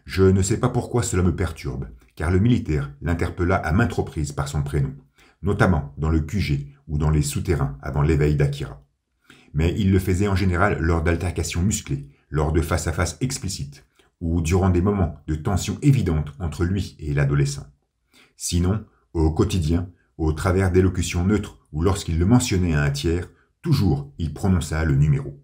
Je ne sais pas pourquoi cela me perturbe, car le militaire l'interpella à maintes reprises par son prénom, notamment dans le QG ou dans les souterrains avant l'éveil d'Akira. Mais il le faisait en général lors d'altercations musclées, lors de face-à-face explicites, ou durant des moments de tension évidente entre lui et l'adolescent. Sinon, au quotidien, au travers d'élocutions neutres ou lorsqu'il le mentionnait à un tiers, toujours il prononça le numéro.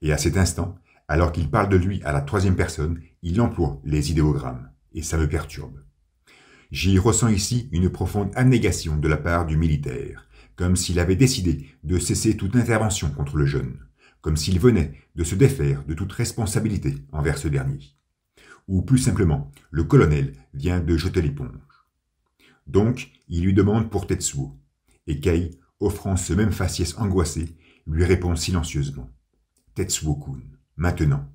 Et à cet instant, alors qu'il parle de lui à la troisième personne, il emploie les idéogrammes, et ça me perturbe. J'y ressens ici une profonde abnégation de la part du militaire, comme s'il avait décidé de cesser toute intervention contre le jeune, comme s'il venait de se défaire de toute responsabilité envers ce dernier. Ou plus simplement, le colonel vient de jeter l'éponge. Donc, il lui demande pour Tetsuo, et Kay, offrant ce même faciès angoissé, lui répond silencieusement. Tetsuo-kun, maintenant,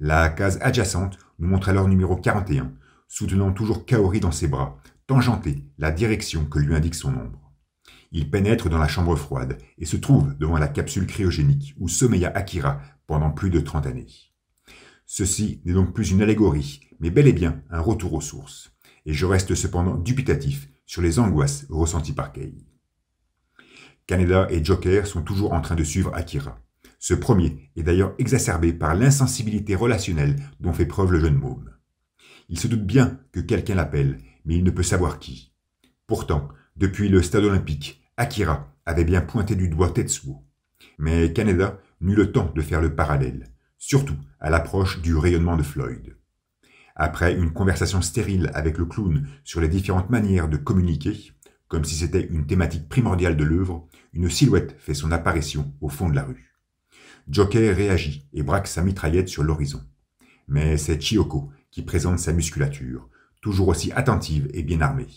La case adjacente nous montre alors numéro 41, soutenant toujours Kaori dans ses bras, tangenté la direction que lui indique son ombre. Il pénètre dans la chambre froide et se trouve devant la capsule cryogénique où sommeilla Akira pendant plus de 30 années. Ceci n'est donc plus une allégorie, mais bel et bien un retour aux sources, et je reste cependant dubitatif sur les angoisses ressenties par Kay. Kaneda et Joker sont toujours en train de suivre Akira. Ce premier est d'ailleurs exacerbé par l'insensibilité relationnelle dont fait preuve le jeune môme. Il se doute bien que quelqu'un l'appelle, mais il ne peut savoir qui. Pourtant, depuis le stade olympique, Akira avait bien pointé du doigt Tetsuo. Mais Kaneda n'eut le temps de faire le parallèle, surtout à l'approche du rayonnement de Floyd. Après une conversation stérile avec le clown sur les différentes manières de communiquer, comme si c'était une thématique primordiale de l'œuvre, une silhouette fait son apparition au fond de la rue. Joker réagit et braque sa mitraillette sur l'horizon. Mais c'est Chiyoko qui présente sa musculature, toujours aussi attentive et bien armée.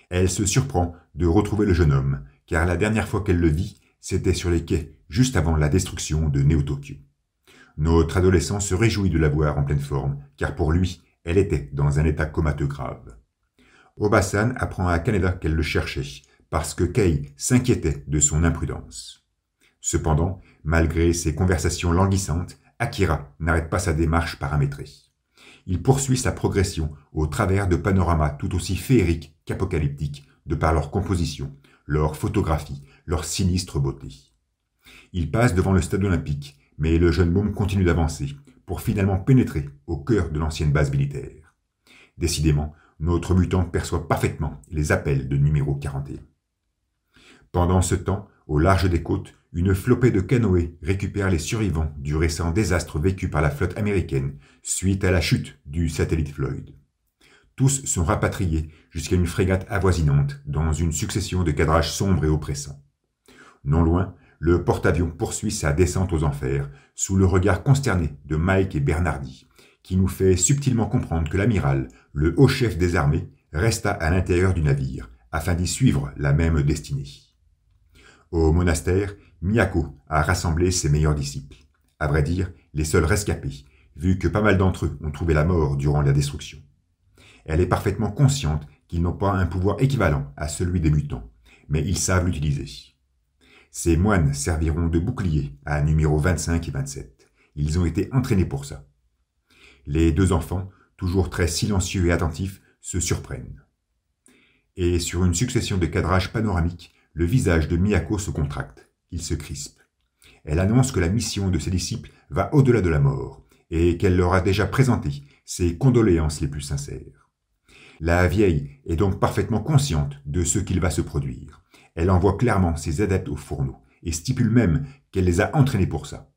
Elle se surprend de retrouver le jeune homme, car la dernière fois qu'elle le vit, c'était sur les quais, juste avant la destruction de Neo-Tokyo. Notre adolescent se réjouit de la voir en pleine forme, car pour lui, elle était dans un état comateux grave. Obasan apprend à Kaneda qu'elle le cherchait, parce que Kay s'inquiétait de son imprudence. Cependant, malgré ses conversations languissantes, Akira n'arrête pas sa démarche paramétrée. Il poursuit sa progression au travers de panoramas tout aussi féeriques qu'apocalyptiques, de par leur composition, leur photographie, leur sinistre beauté. Il passe devant le stade olympique, mais le jeune môme continue d'avancer, pour finalement pénétrer au cœur de l'ancienne base militaire. Décidément, notre mutant perçoit parfaitement les appels de numéro 41. Pendant ce temps, au large des côtes, une flopée de canoës récupère les survivants du récent désastre vécu par la flotte américaine suite à la chute du satellite Floyd. Tous sont rapatriés jusqu'à une frégate avoisinante dans une succession de cadrages sombres et oppressants. Non loin, le porte-avions poursuit sa descente aux enfers sous le regard consterné de Mike et Bernardi, qui nous fait subtilement comprendre que l'amiral, le haut chef des armées, resta à l'intérieur du navire, afin d'y suivre la même destinée. Au monastère, Miyako a rassemblé ses meilleurs disciples, à vrai dire les seuls rescapés, vu que pas mal d'entre eux ont trouvé la mort durant la destruction. Elle est parfaitement consciente qu'ils n'ont pas un pouvoir équivalent à celui des mutants, mais ils savent l'utiliser. Ces moines serviront de bouclier à numéro 25 et 27. Ils ont été entraînés pour ça. Les deux enfants, toujours très silencieux et attentifs, se surprennent. Et sur une succession de cadrages panoramiques, le visage de Miyako se contracte, il se crispe. Elle annonce que la mission de ses disciples va au-delà de la mort, et qu'elle leur a déjà présenté ses condoléances les plus sincères. La vieille est donc parfaitement consciente de ce qu'il va se produire. Elle envoie clairement ses adeptes au fourneau, et stipule même qu'elle les a entraînés pour ça.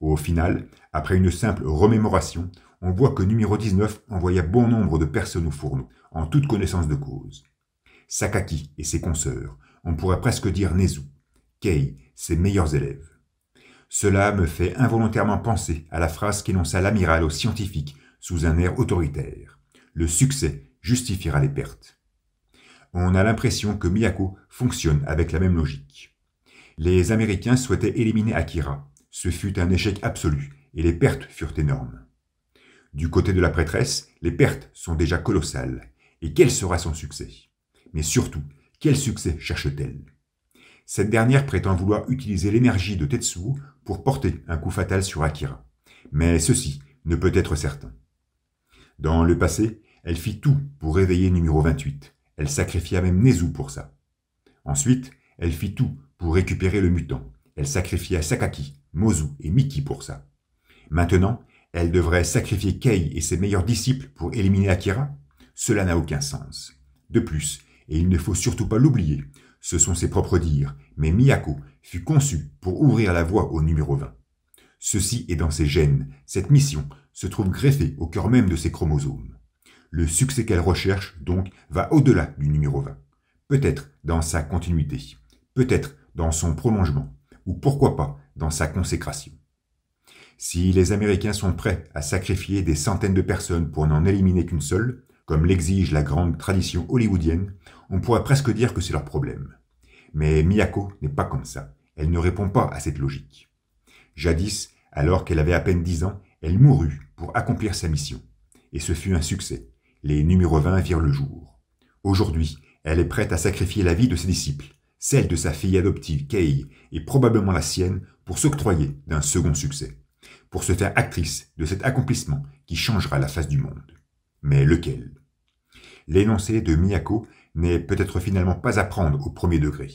Au final, après une simple remémoration, on voit que numéro 19 envoya bon nombre de personnes au fourneau, en toute connaissance de cause. Sakaki et ses consoeurs, on pourrait presque dire Nezu, Kei, ses meilleurs élèves. Cela me fait involontairement penser à la phrase qu'énonça l'amiral aux scientifiques sous un air autoritaire. Le succès justifiera les pertes. On a l'impression que Miyako fonctionne avec la même logique. Les Américains souhaitaient éliminer Akira. Ce fut un échec absolu et les pertes furent énormes. Du côté de la prêtresse, les pertes sont déjà colossales. Et quel sera son succès? Mais surtout, quel succès cherche-t-elle? Cette dernière prétend vouloir utiliser l'énergie de Tetsuo pour porter un coup fatal sur Akira. Mais ceci ne peut être certain. Dans le passé, elle fit tout pour réveiller numéro 28. Elle sacrifia même Nezu pour ça. Ensuite, elle fit tout pour récupérer le mutant. Elle sacrifia Sakaki, Mozu et Miki pour ça. Maintenant, elle devrait sacrifier Kei et ses meilleurs disciples pour éliminer Akira? Cela n'a aucun sens. De plus, et il ne faut surtout pas l'oublier, ce sont ses propres dires, mais Miyako fut conçue pour ouvrir la voie au numéro 20. Ceci est dans ses gènes, cette mission se trouve greffée au cœur même de ses chromosomes. Le succès qu'elle recherche, donc, va au-delà du numéro 20. Peut-être dans sa continuité, peut-être dans son prolongement, ou pourquoi pas dans sa consécration. Si les Américains sont prêts à sacrifier des centaines de personnes pour n'en éliminer qu'une seule, comme l'exige la grande tradition hollywoodienne, on pourrait presque dire que c'est leur problème. Mais Miyako n'est pas comme ça. Elle ne répond pas à cette logique. Jadis, alors qu'elle avait à peine 10 ans, elle mourut pour accomplir sa mission. Et ce fut un succès. Les numéros 20 virent le jour. Aujourd'hui, elle est prête à sacrifier la vie de ses disciples, celle de sa fille adoptive Kei et probablement la sienne pour s'octroyer d'un second succès, pour se faire actrice de cet accomplissement qui changera la face du monde. Mais lequel? L'énoncé de Miyako n'est peut-être finalement pas à prendre au premier degré.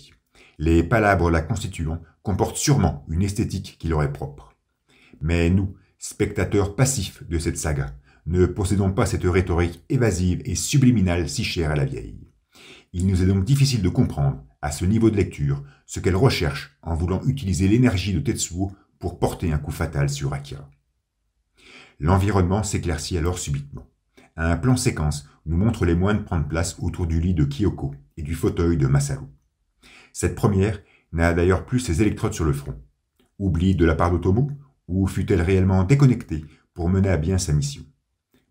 Les palabres la constituant comportent sûrement une esthétique qui leur est propre. Mais nous, spectateurs passifs de cette saga, ne possédons pas cette rhétorique évasive et subliminale si chère à la vieille. Il nous est donc difficile de comprendre, à ce niveau de lecture, ce qu'elle recherche en voulant utiliser l'énergie de Tetsuo pour porter un coup fatal sur Akira. L'environnement s'éclaircit alors subitement. Un plan séquence nous montre les moines prendre place autour du lit de Kyoko et du fauteuil de Masaru. Cette première n'a d'ailleurs plus ses électrodes sur le front. Oubli de la part d'Otomo, ou fut-elle réellement déconnectée pour mener à bien sa mission?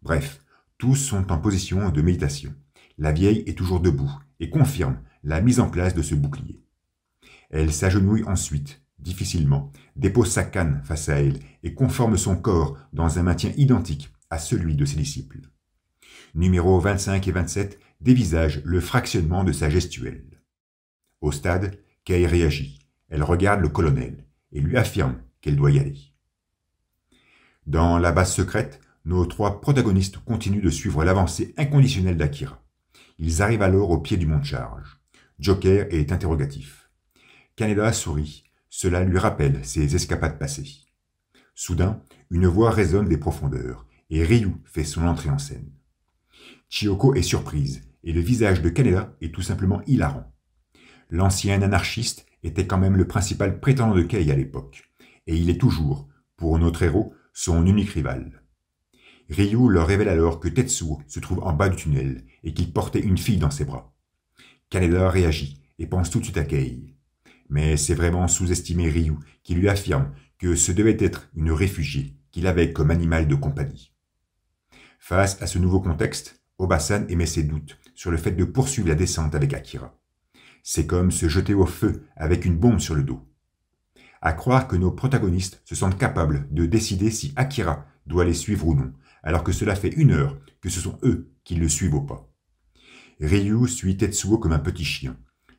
Bref, tous sont en position de méditation. La vieille est toujours debout et confirme la mise en place de ce bouclier. Elle s'agenouille ensuite, difficilement, dépose sa canne face à elle et conforme son corps dans un maintien identique à celui de ses disciples. Numéros 25 et 27 dévisagent le fractionnement de sa gestuelle. Au stade, Kei réagit. Elle regarde le colonel et lui affirme qu'elle doit y aller. Dans la base secrète, nos trois protagonistes continuent de suivre l'avancée inconditionnelle d'Akira. Ils arrivent alors au pied du mont de charge. Joker est interrogatif. Kaneda sourit. Cela lui rappelle ses escapades passées. Soudain, une voix résonne des profondeurs et Ryu fait son entrée en scène. Chiyoko est surprise et le visage de Kaneda est tout simplement hilarant. L'ancien anarchiste était quand même le principal prétendant de Kei à l'époque, et il est toujours, pour notre héros, son unique rival. Ryu leur révèle alors que Tetsuo se trouve en bas du tunnel et qu'il portait une fille dans ses bras. Kaneda réagit et pense tout de suite à Kei. Mais c'est vraiment sous-estimer Ryu qui lui affirme que ce devait être une réfugiée qu'il avait comme animal de compagnie. Face à ce nouveau contexte, Obasan émet ses doutes sur le fait de poursuivre la descente avec Akira. C'est comme se jeter au feu avec une bombe sur le dos. À croire que nos protagonistes se sentent capables de décider si Akira doit les suivre ou non, alors que cela fait 1 heure que ce sont eux qui le suivent au pas. Ryu suit Tetsuo comme un petit chien.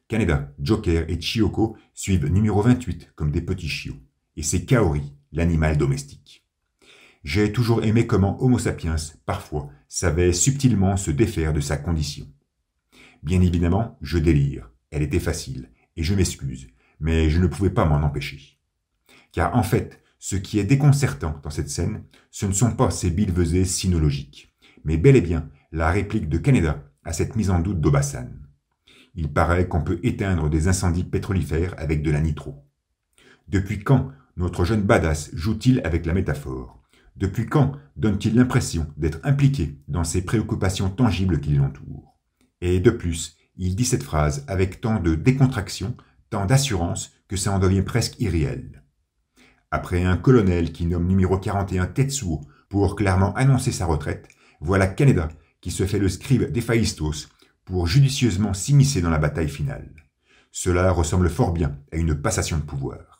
Kaneda, Joker et Chiyoko suivent numéro 28 comme des petits chiots. Et c'est Kaori, l'animal domestique. J'ai toujours aimé comment Homo sapiens, parfois, savait subtilement se défaire de sa condition. Bien évidemment, je délire, elle était facile, et je m'excuse, mais je ne pouvais pas m'en empêcher. Car en fait, ce qui est déconcertant dans cette scène, ce ne sont pas ces billevesées sinologiques, mais bel et bien la réplique de Kaneda à cette mise en doute d'Obasan. Il paraît qu'on peut éteindre des incendies pétrolifères avec de la nitro. Depuis quand notre jeune badass joue-t-il avec la métaphore? Depuis quand donne-t-il l'impression d'être impliqué dans ces préoccupations tangibles qui l'entourent? Et de plus, il dit cette phrase avec tant de décontraction, tant d'assurance que ça en devient presque irréel. Après un colonel qui nomme numéro 41 Tetsuo pour clairement annoncer sa retraite, voilà Kaneda qui se fait le scribe d'Héphaïstos pour judicieusement s'immiscer dans la bataille finale. Cela ressemble fort bien à une passation de pouvoir.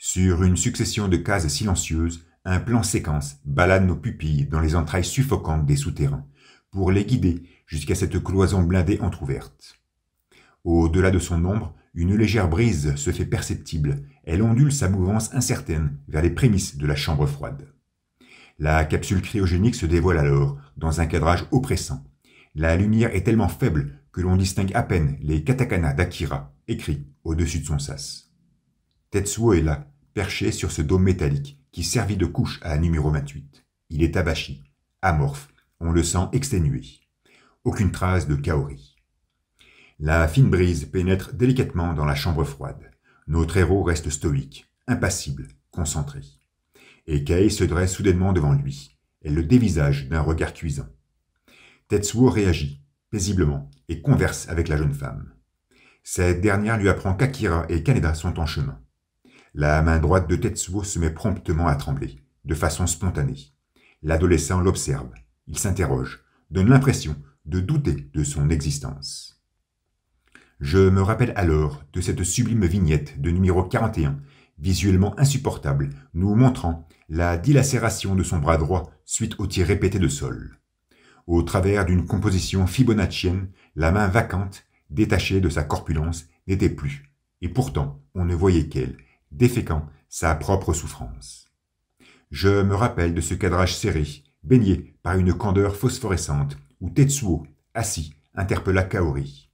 Sur une succession de cases silencieuses, un plan séquence balade nos pupilles dans les entrailles suffocantes des souterrains, pour les guider jusqu'à cette cloison blindée entr'ouverte. Au-delà de son ombre, une légère brise se fait perceptible, elle ondule sa mouvance incertaine vers les prémices de la chambre froide. La capsule cryogénique se dévoile alors, dans un cadrage oppressant. La lumière est tellement faible que l'on distingue à peine les katakana d'Akira écrits au-dessus de son sas. Tetsuo est là, perché sur ce dôme métallique qui servit de couche à numéro 28. Il est abachi, amorphe, on le sent exténué. Aucune trace de Kaori. La fine brise pénètre délicatement dans la chambre froide. Notre héros reste stoïque, impassible, concentré. Et Kei se dresse soudainement devant lui. Elle le dévisage d'un regard cuisant. Tetsuo réagit, paisiblement, et converse avec la jeune femme. Cette dernière lui apprend qu'Akira et Kaneda sont en chemin. La main droite de Tetsuo se met promptement à trembler, de façon spontanée. L'adolescent l'observe. Il s'interroge, donne l'impression de douter de son existence. Je me rappelle alors de cette sublime vignette de numéro 41, visuellement insupportable, nous montrant la dilacération de son bras droit suite aux tirs répétés de sol. Au travers d'une composition fibonaccienne, la main vacante, détachée de sa corpulence, n'était plus, et pourtant on ne voyait qu'elle, déféquant sa propre souffrance. Je me rappelle de ce cadrage serré, baigné par une candeur phosphorescente, où Tetsuo, assis, interpella Kaori.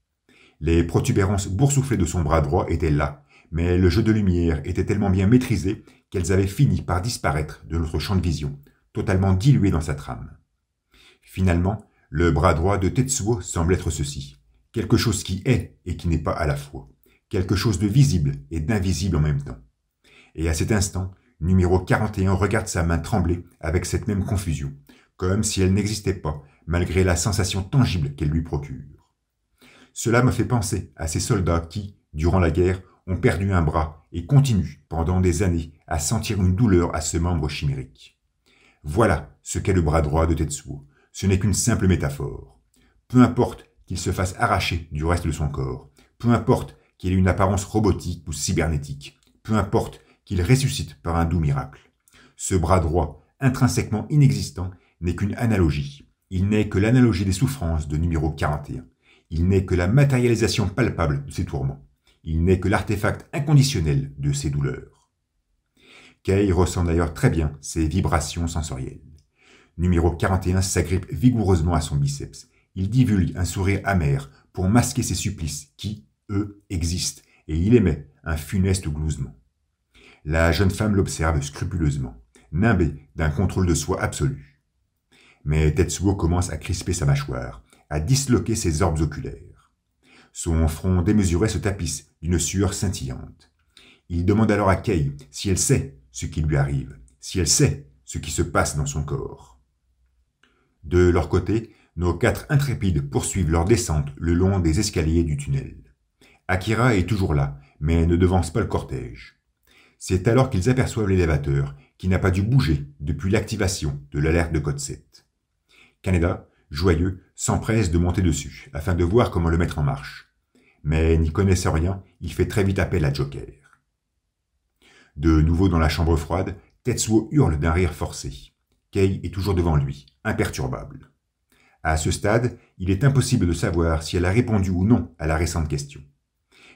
Les protubérances boursouflées de son bras droit étaient là, mais le jeu de lumière était tellement bien maîtrisé qu'elles avaient fini par disparaître de notre champ de vision, totalement diluées dans sa trame. Finalement, le bras droit de Tetsuo semble être ceci, quelque chose qui est et qui n'est pas à la fois, quelque chose de visible et d'invisible en même temps. Et à cet instant, numéro 41 regarde sa main trembler avec cette même confusion, comme si elle n'existait pas, malgré la sensation tangible qu'elle lui procure. Cela me fait penser à ces soldats qui, durant la guerre, ont perdu un bras et continuent, pendant des années, à sentir une douleur à ce membre chimérique. Voilà ce qu'est le bras droit de Tetsuo. Ce n'est qu'une simple métaphore. Peu importe qu'il se fasse arracher du reste de son corps, peu importe qu'il ait une apparence robotique ou cybernétique, peu importe qu'il ressuscite par un doux miracle. Ce bras droit, intrinsèquement inexistant, n'est qu'une analogie. Il n'est que l'analogie des souffrances de numéro 41. Il n'est que la matérialisation palpable de ses tourments. Il n'est que l'artefact inconditionnel de ses douleurs. Kei ressent d'ailleurs très bien ses vibrations sensorielles. Numéro 41 s'agrippe vigoureusement à son biceps. Il divulgue un sourire amer pour masquer ses supplices qui, eux, existent, et il émet un funeste glousement. La jeune femme l'observe scrupuleusement, nimbée d'un contrôle de soi absolu. Mais Tetsuo commence à crisper sa mâchoire, à disloquer ses orbes oculaires. Son front démesuré se tapisse d'une sueur scintillante. Il demande alors à Kei si elle sait ce qui lui arrive, si elle sait ce qui se passe dans son corps. De leur côté, nos 4 intrépides poursuivent leur descente le long des escaliers du tunnel. Akira est toujours là, mais ne devance pas le cortège. C'est alors qu'ils aperçoivent l'élévateur, qui n'a pas dû bouger depuis l'activation de l'alerte de code 7. Kaneda, joyeux, s'empresse de monter dessus, afin de voir comment le mettre en marche. Mais n'y connaissant rien, il fait très vite appel à Joker. De nouveau dans la chambre froide, Tetsuo hurle d'un rire forcé. Kei est toujours devant lui, imperturbable. À ce stade, il est impossible de savoir si elle a répondu ou non à la récente question.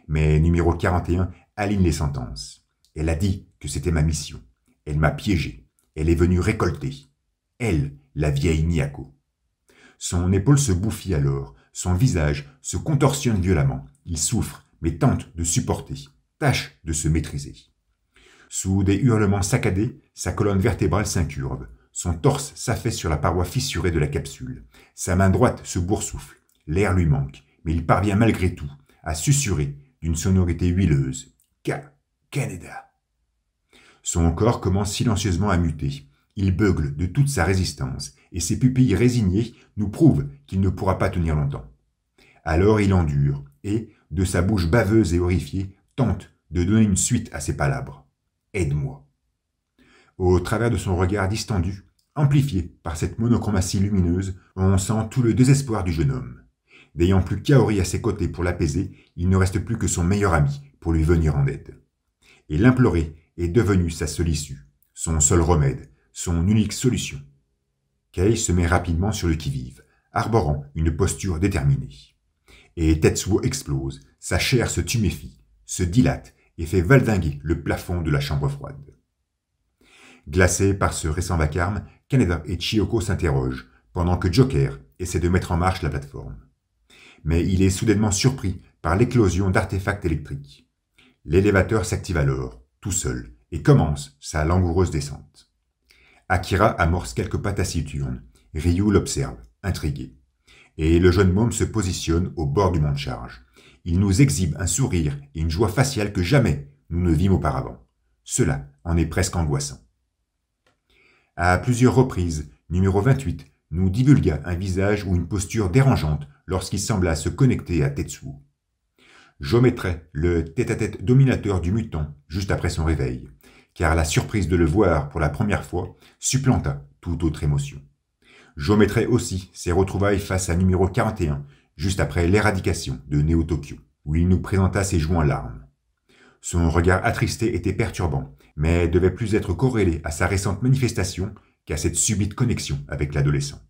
Mais numéro 41 aligne les sentences. Elle a dit que c'était ma mission. Elle m'a piégé. Elle est venue récolter. Elle, la vieille Miyako. Son épaule se bouffit alors. Son visage se contorsionne violemment. Il souffre, mais tente de supporter. Tâche de se maîtriser. Sous des hurlements saccadés, sa colonne vertébrale s'incurve. Son torse s'affaisse sur la paroi fissurée de la capsule. Sa main droite se boursoufle. L'air lui manque, mais il parvient malgré tout à susurrer d'une sonorité huileuse. Canada. Son corps commence silencieusement à muter. Il beugle de toute sa résistance, et ses pupilles résignées nous prouvent qu'il ne pourra pas tenir longtemps. Alors il endure, et, de sa bouche baveuse et horrifiée, tente de donner une suite à ses palabres. Aide-moi. Au travers de son regard distendu, amplifié par cette monochromatie lumineuse, on sent tout le désespoir du jeune homme. N'ayant plus Kaori à ses côtés pour l'apaiser, il ne reste plus que son meilleur ami pour lui venir en aide. Et l'implorer est devenu sa seule issue, son seul remède, son unique solution. Kei se met rapidement sur le qui-vive, arborant une posture déterminée. Et Tetsuo explose, sa chair se tuméfie, se dilate et fait valdinguer le plafond de la chambre froide. Glacés par ce récent vacarme, Kaneda et Chiyoko s'interrogent, pendant que Joker essaie de mettre en marche la plateforme. Mais il est soudainement surpris par l'éclosion d'artefacts électriques. L'élévateur s'active alors, tout seul, et commence sa langoureuse descente. Akira amorce quelques pas taciturnes. Ryu l'observe, intrigué. Et le jeune môme se positionne au bord du mont de charge. Il nous exhibe un sourire et une joie faciale que jamais nous ne vîmes auparavant. Cela en est presque angoissant. À plusieurs reprises, numéro 28 nous divulgua un visage ou une posture dérangeante lorsqu'il sembla se connecter à Tetsuo. J'omettrai le tête-à-tête dominateur du mutant juste après son réveil, car la surprise de le voir pour la première fois supplanta toute autre émotion. J'omettrai aussi ses retrouvailles face à numéro 41, juste après l'éradication de Neo Tokyo, où il nous présenta ses joues en larmes. Son regard attristé était perturbant, mais devait plus être corrélé à sa récente manifestation qu'à cette subite connexion avec l'adolescent.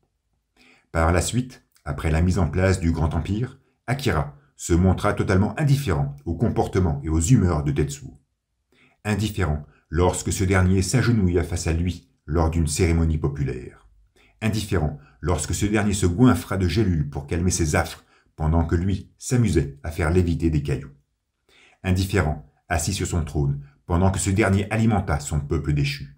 Par la suite, après la mise en place du Grand Empire, Akira se montra totalement indifférent au comportement et aux humeurs de Tetsuo. Indifférent lorsque ce dernier s'agenouilla face à lui lors d'une cérémonie populaire. Indifférent lorsque ce dernier se goinfra de gélules pour calmer ses affres pendant que lui s'amusait à faire léviter des cailloux. Indifférent, assis sur son trône, pendant que ce dernier alimenta son peuple déchu.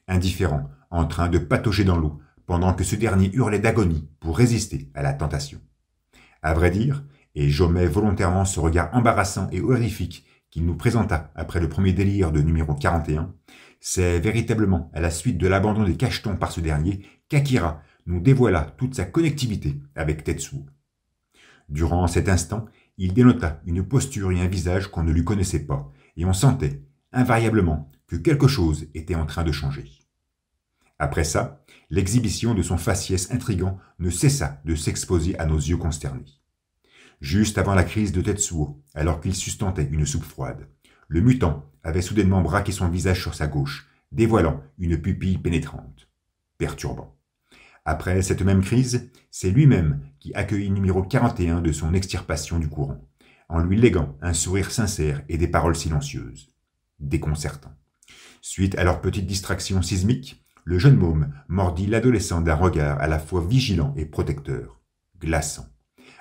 Indifférent, en train de patauger dans l'eau, pendant que ce dernier hurlait d'agonie pour résister à la tentation. À vrai dire, et j'omets volontairement ce regard embarrassant et horrifique qu'il nous présenta après le premier délire de numéro 41, c'est véritablement à la suite de l'abandon des cachetons par ce dernier qu'Akira nous dévoila toute sa connectivité avec Tetsuo. Durant cet instant, il dénota une posture et un visage qu'on ne lui connaissait pas, et on sentait, invariablement, que quelque chose était en train de changer. Après ça, l'exhibition de son faciès intrigant ne cessa de s'exposer à nos yeux consternés. Juste avant la crise de Tetsuo, alors qu'il sustentait une soupe froide, le mutant avait soudainement braqué son visage sur sa gauche, dévoilant une pupille pénétrante. Perturbant. Après cette même crise, c'est lui-même qui accueillit numéro 41 de son extirpation du courant, en lui léguant un sourire sincère et des paroles silencieuses. Déconcertant. Suite à leur petite distraction sismique, le jeune môme mordit l'adolescent d'un regard à la fois vigilant et protecteur, glaçant.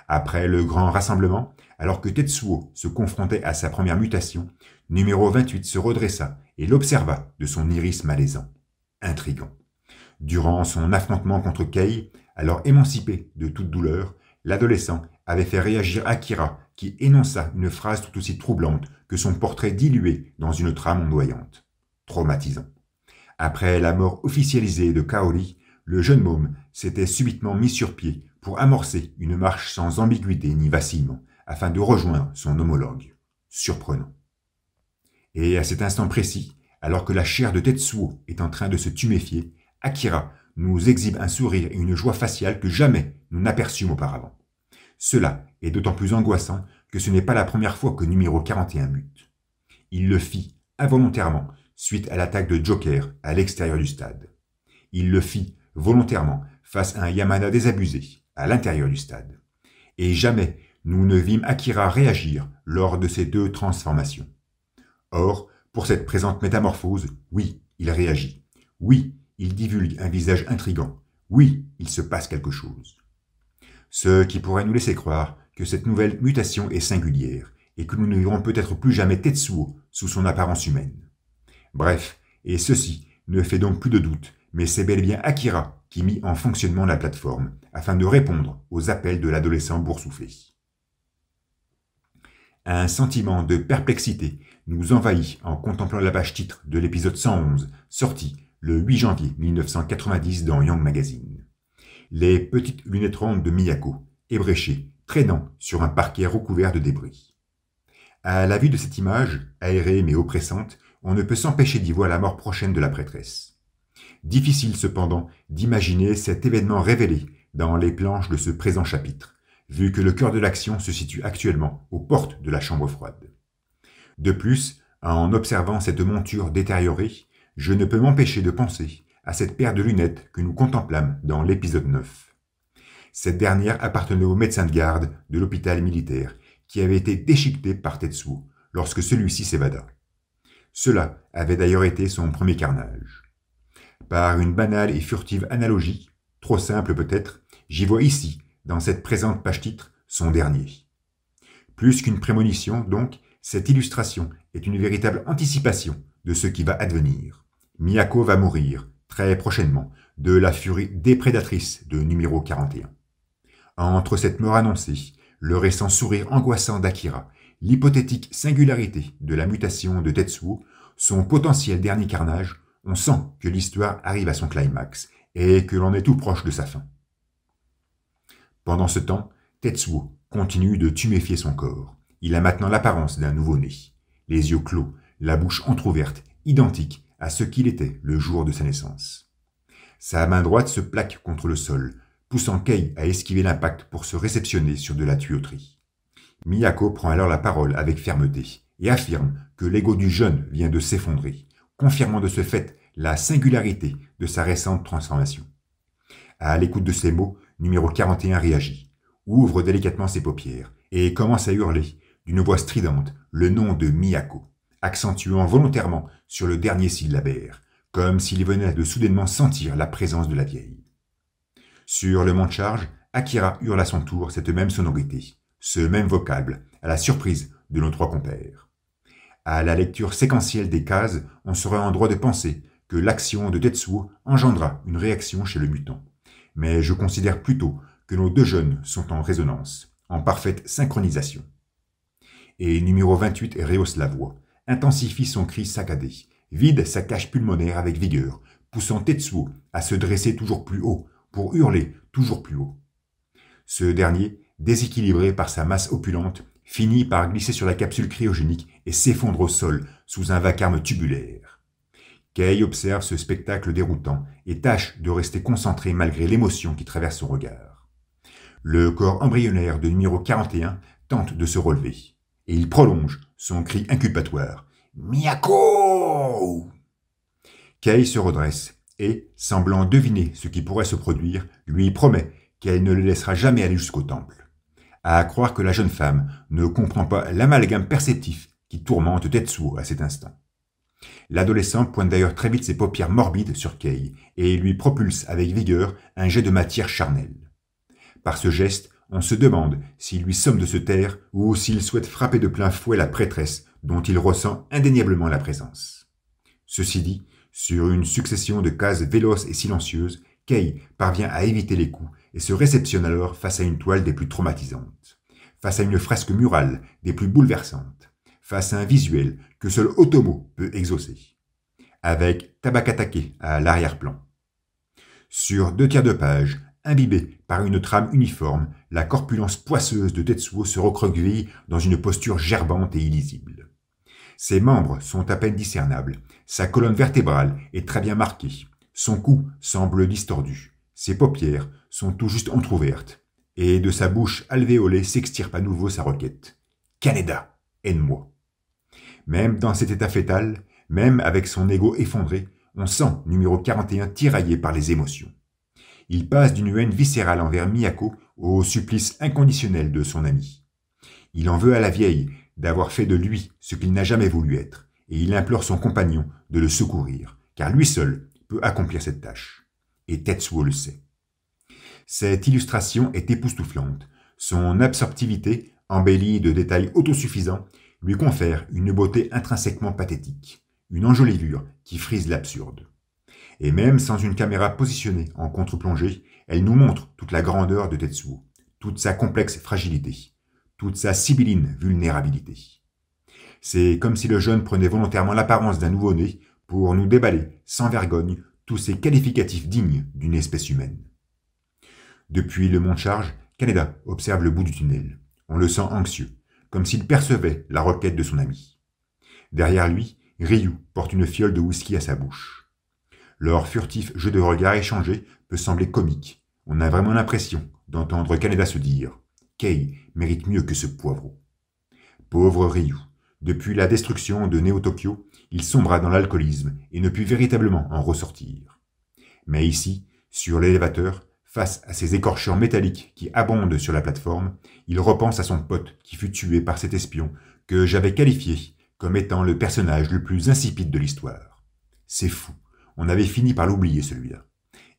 Après le grand rassemblement, alors que Tetsuo se confrontait à sa première mutation, numéro 28 se redressa et l'observa de son iris malaisant. Intrigant. Durant son affrontement contre Kei, alors émancipé de toute douleur, l'adolescent avait fait réagir Akira, qui énonça une phrase tout aussi troublante que son portrait dilué dans une trame ondoyante. Traumatisant. Après la mort officialisée de Kaori, le jeune môme s'était subitement mis sur pied pour amorcer une marche sans ambiguïté ni vacillement, afin de rejoindre son homologue. Surprenant. Et à cet instant précis, alors que la chair de Tetsuo est en train de se tuméfier, Akira nous exhibe un sourire et une joie faciale que jamais nous n'aperçûmes auparavant. Cela est d'autant plus angoissant que ce n'est pas la première fois que numéro 41 mute. Il le fit involontairement suite à l'attaque de Joker à l'extérieur du stade. Il le fit volontairement face à un Yamada désabusé à l'intérieur du stade. Et jamais nous ne vîmes Akira réagir lors de ces deux transformations. Or, pour cette présente métamorphose, oui, il réagit. Oui, il divulgue un visage intrigant. Oui, il se passe quelque chose. Ce qui pourrait nous laisser croire que cette nouvelle mutation est singulière et que nous ne verrons peut-être plus jamais Tetsuo sous son apparence humaine. Bref, et ceci ne fait donc plus de doute, mais c'est bel et bien Akira qui mit en fonctionnement la plateforme afin de répondre aux appels de l'adolescent boursouflé. Un sentiment de perplexité nous envahit en contemplant la page titre de l'épisode 111, sorti le 8 janvier 1990 dans Young Magazine. Les petites lunettes rondes de Miyako, ébréchées, traînant sur un parquet recouvert de débris. À la vue de cette image, aérée mais oppressante, on ne peut s'empêcher d'y voir la mort prochaine de la prêtresse. Difficile cependant d'imaginer cet événement révélé dans les planches de ce présent chapitre, vu que le cœur de l'action se situe actuellement aux portes de la chambre froide. De plus, en observant cette monture détériorée, je ne peux m'empêcher de penser à cette paire de lunettes que nous contemplâmes dans l'épisode 9. Cette dernière appartenait au médecin de garde de l'hôpital militaire, qui avait été déchiqueté par Tetsuo lorsque celui-ci s'évada. Cela avait d'ailleurs été son premier carnage. Par une banale et furtive analogie, trop simple peut-être, j'y vois ici, dans cette présente page-titre, son dernier. Plus qu'une prémonition, donc, cette illustration est une véritable anticipation de ce qui va advenir. Miyako va mourir, très prochainement, de la furie déprédatrice de numéro 41. Entre cette mort annoncée, le récent sourire angoissant d'Akira, l'hypothétique singularité de la mutation de Tetsuo, son potentiel dernier carnage, on sent que l'histoire arrive à son climax et que l'on est tout proche de sa fin. Pendant ce temps, Tetsuo continue de tuméfier son corps. Il a maintenant l'apparence d'un nouveau-né, les yeux clos, la bouche entr'ouverte, identique à ce qu'il était le jour de sa naissance. Sa main droite se plaque contre le sol, poussant Kei à esquiver l'impact pour se réceptionner sur de la tuyauterie. Miyako prend alors la parole avec fermeté et affirme que l'ego du jeune vient de s'effondrer, confirmant de ce fait la singularité de sa récente transformation. À l'écoute de ces mots, numéro 41 réagit, ouvre délicatement ses paupières et commence à hurler, d'une voix stridente, le nom de Miyako, accentuant volontairement sur le dernier syllabaire, comme s'il venait de soudainement sentir la présence de la vieille. Sur le mont de charge, Akira hurle à son tour cette même sonorité, ce même vocable, à la surprise de nos trois compères. À la lecture séquentielle des cases, on serait en droit de penser que l'action de Tetsuo engendra une réaction chez le mutant. Mais je considère plutôt que nos deux jeunes sont en résonance, en parfaite synchronisation. Et numéro 28 rehausse la voix, intensifie son cri saccadé, vide sa cage pulmonaire avec vigueur, poussant Tetsuo à se dresser toujours plus haut, pour hurler toujours plus haut. Ce dernier, déséquilibré par sa masse opulente, finit par glisser sur la capsule cryogénique et s'effondre au sol sous un vacarme tubulaire. Kei observe ce spectacle déroutant et tâche de rester concentré malgré l'émotion qui traverse son regard. Le corps embryonnaire de numéro 41 tente de se relever, et il prolonge son cri inculpatoire. « Miyako !» Kei se redresse et, semblant deviner ce qui pourrait se produire, lui promet qu'elle ne le laissera jamais aller jusqu'au temple. À croire que la jeune femme ne comprend pas l'amalgame perceptif qui tourmente Tetsuo à cet instant. L'adolescent pointe d'ailleurs très vite ses paupières morbides sur Kei et lui propulse avec vigueur un jet de matière charnelle. Par ce geste, on se demande s'il lui somme de se taire ou s'il souhaite frapper de plein fouet la prêtresse dont il ressent indéniablement la présence. Ceci dit, sur une succession de cases véloces et silencieuses, Kei parvient à éviter les coups et se réceptionne alors face à une toile des plus traumatisantes, face à une fresque murale des plus bouleversantes, face à un visuel que seul Otomo peut exaucer, avec Tabakatake à l'arrière-plan. Sur 2 tiers de page, imbibée par une trame uniforme, la corpulence poisseuse de Tetsuo se recroqueville dans une posture gerbante et illisible. Ses membres sont à peine discernables, sa colonne vertébrale est très bien marquée, Son cou semble distordu, ses paupières sont tout juste entr'ouvertes, et de sa bouche alvéolée s'extirpe à nouveau sa requête. « Kaneda, aide-moi !» Même dans cet état fœtal, même avec son ego effondré, on sent numéro 41 tiraillé par les émotions. Il passe d'une haine viscérale envers Miyako au supplice inconditionnel de son ami. Il en veut à la vieille d'avoir fait de lui ce qu'il n'a jamais voulu être, et il implore son compagnon de le secourir, car lui seul peut accomplir cette tâche. Et Tetsuo le sait. Cette illustration est époustouflante. Son absorptivité, embellie de détails autosuffisants, lui confère une beauté intrinsèquement pathétique, une enjolivure qui frise l'absurde. Et même sans une caméra positionnée en contre-plongée, elle nous montre toute la grandeur de Tetsuo, toute sa complexe fragilité, toute sa sibylline vulnérabilité. C'est comme si le jeune prenait volontairement l'apparence d'un nouveau-né pour nous déballer, sans vergogne, tous ces qualificatifs dignes d'une espèce humaine. Depuis le mont de charge, Kaneda observe le bout du tunnel. On le sent anxieux, comme s'il percevait la requête de son ami. Derrière lui, Ryu porte une fiole de whisky à sa bouche. Leur furtif jeu de regard échangé peut sembler comique. On a vraiment l'impression d'entendre Kaneda se dire « Kei mérite mieux que ce poivreau ». Pauvre Ryu, depuis la destruction de Neo-Tokyo, il sombra dans l'alcoolisme et ne put véritablement en ressortir. Mais ici, sur l'élévateur, face à ces écorchures métalliques qui abondent sur la plateforme, il repense à son pote qui fut tué par cet espion que j'avais qualifié comme étant le personnage le plus insipide de l'histoire. C'est fou, on avait fini par l'oublier celui-là.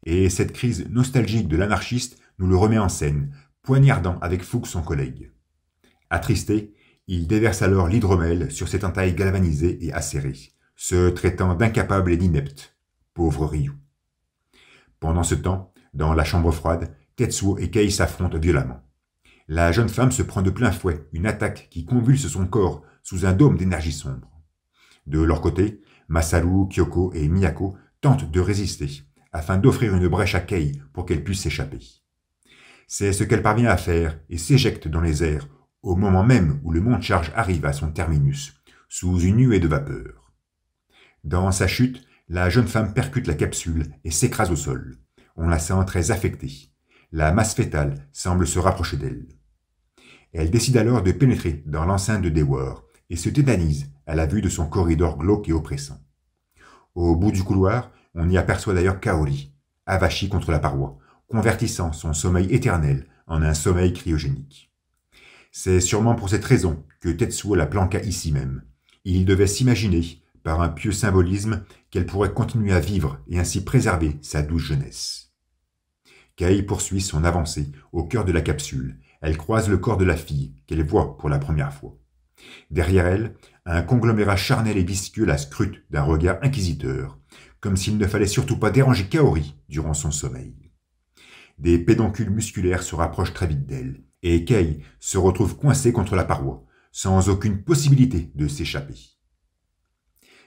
Et cette crise nostalgique de l'anarchiste nous le remet en scène, poignardant avec fougue son collègue. Attristé, il déverse alors l'hydromel sur cette entaille galvanisée et acérée, se traitant d'incapable et d'inepte. Pauvre Ryu. Pendant ce temps, dans la chambre froide, Tetsuo et Kei s'affrontent violemment. La jeune femme se prend de plein fouet une attaque qui convulse son corps sous un dôme d'énergie sombre. De leur côté, Masaru, Kyoko et Miyako tentent de résister, afin d'offrir une brèche à Kei pour qu'elle puisse s'échapper. C'est ce qu'elle parvient à faire et s'éjecte dans les airs, au moment même où le mont de charge arrive à son terminus, sous une nuée de vapeur. Dans sa chute, la jeune femme percute la capsule et s'écrase au sol. On la sent très affectée. La masse fétale semble se rapprocher d'elle. Elle décide alors de pénétrer dans l'enceinte de Dewar et se tétanise à la vue de son corridor glauque et oppressant. Au bout du couloir, on y aperçoit d'ailleurs Kaori, avachie contre la paroi, convertissant son sommeil éternel en un sommeil cryogénique. C'est sûrement pour cette raison que Tetsuo la planqua ici même. Il devait s'imaginer, par un pieux symbolisme, qu'elle pourrait continuer à vivre et ainsi préserver sa douce jeunesse. Kei poursuit son avancée au cœur de la capsule. Elle croise le corps de la fille, qu'elle voit pour la première fois. Derrière elle, un conglomérat charnel et visqueux la scrute d'un regard inquisiteur, comme s'il ne fallait surtout pas déranger Kaori durant son sommeil. Des pédoncules musculaires se rapprochent très vite d'elle, et Kei se retrouve coincée contre la paroi, sans aucune possibilité de s'échapper.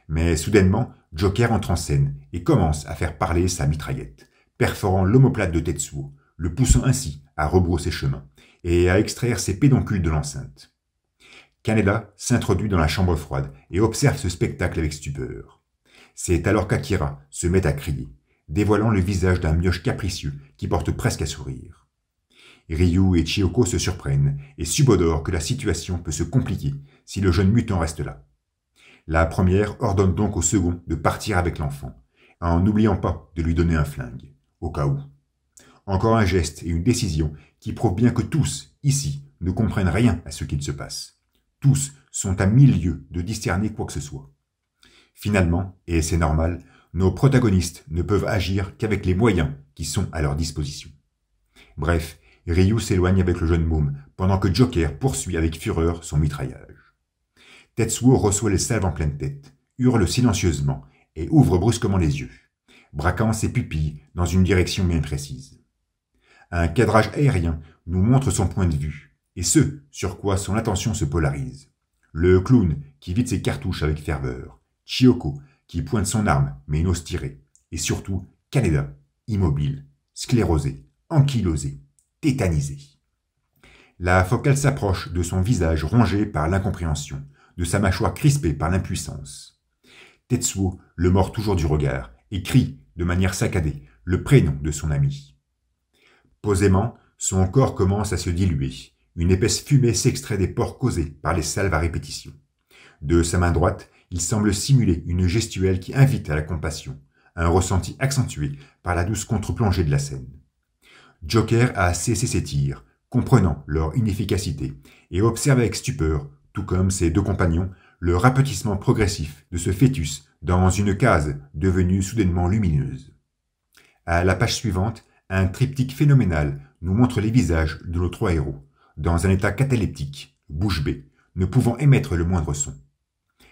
Mais soudainement, Joker entre en scène et commence à faire parler sa mitraillette, perforant l'omoplate de Tetsuo, le poussant ainsi à rebrousser chemin et à extraire ses pédoncules de l'enceinte. Kaneda s'introduit dans la chambre froide et observe ce spectacle avec stupeur. C'est alors qu'Akira se met à crier, dévoilant le visage d'un mioche capricieux qui porte presque à sourire. Ryu et Chiyoko se surprennent et subodorent que la situation peut se compliquer si le jeune mutant reste là. La première ordonne donc au second de partir avec l'enfant, en n'oubliant pas de lui donner un flingue, au cas où. Encore un geste et une décision qui prouvent bien que tous, ici, ne comprennent rien à ce qu'il se passe. Tous sont à 1000 lieues de discerner quoi que ce soit. Finalement, et c'est normal, nos protagonistes ne peuvent agir qu'avec les moyens qui sont à leur disposition. Bref, Ryu s'éloigne avec le jeune môme, pendant que Joker poursuit avec fureur son mitraillage. Tetsuo reçoit les salves en pleine tête, hurle silencieusement et ouvre brusquement les yeux, braquant ses pupilles dans une direction bien précise. Un cadrage aérien nous montre son point de vue, et ce sur quoi son attention se polarise. Le clown qui vide ses cartouches avec ferveur, Chiyoko qui pointe son arme mais n'ose tirer, et surtout Kaneda, immobile, sclérosé, ankylosé, tétanisé. La focale s'approche de son visage rongé par l'incompréhension, de sa mâchoire crispée par l'impuissance. Tetsuo le mord toujours du regard et crie de manière saccadée, le prénom de son ami. Posément, son corps commence à se diluer. Une épaisse fumée s'extrait des pores causés par les salves à répétition. De sa main droite, il semble simuler une gestuelle qui invite à la compassion, un ressenti accentué par la douce contre-plongée de la scène. Joker a cessé ses tirs, comprenant leur inefficacité, et observe avec stupeur, tout comme ses deux compagnons, le rapetissement progressif de ce fœtus dans une case devenue soudainement lumineuse. À la page suivante, un triptyque phénoménal nous montre les visages de nos trois héros, dans un état cataleptique, bouche bée, ne pouvant émettre le moindre son.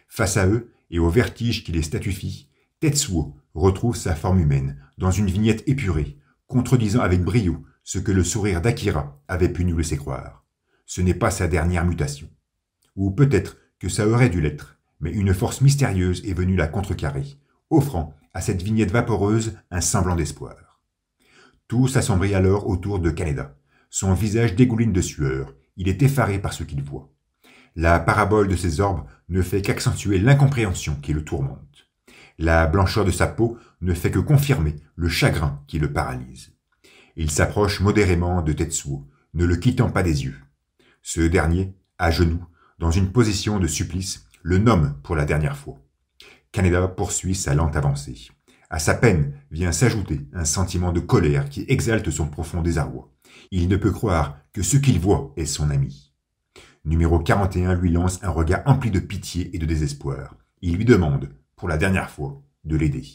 Face à eux, et au vertige qui les statufie, Tetsuo retrouve sa forme humaine, dans une vignette épurée, contredisant avec brio ce que le sourire d'Akira avait pu nous laisser croire. Ce n'est pas sa dernière mutation. Ou peut-être que ça aurait dû l'être, mais une force mystérieuse est venue la contrecarrer, offrant à cette vignette vaporeuse un semblant d'espoir. Tout s'assombrit alors autour de Kaneda. Son visage dégouline de sueur, il est effaré par ce qu'il voit. La parabole de ses orbes ne fait qu'accentuer l'incompréhension qui le tourmente. La blancheur de sa peau ne fait que confirmer le chagrin qui le paralyse. Il s'approche modérément de Tetsuo, ne le quittant pas des yeux. Ce dernier, à genoux, dans une position de supplice, le nomme pour la dernière fois. Kaneda poursuit sa lente avancée. À sa peine vient s'ajouter un sentiment de colère qui exalte son profond désarroi. Il ne peut croire que ce qu'il voit est son ami. Numéro 41 lui lance un regard empli de pitié et de désespoir. Il lui demande, pour la dernière fois, de l'aider.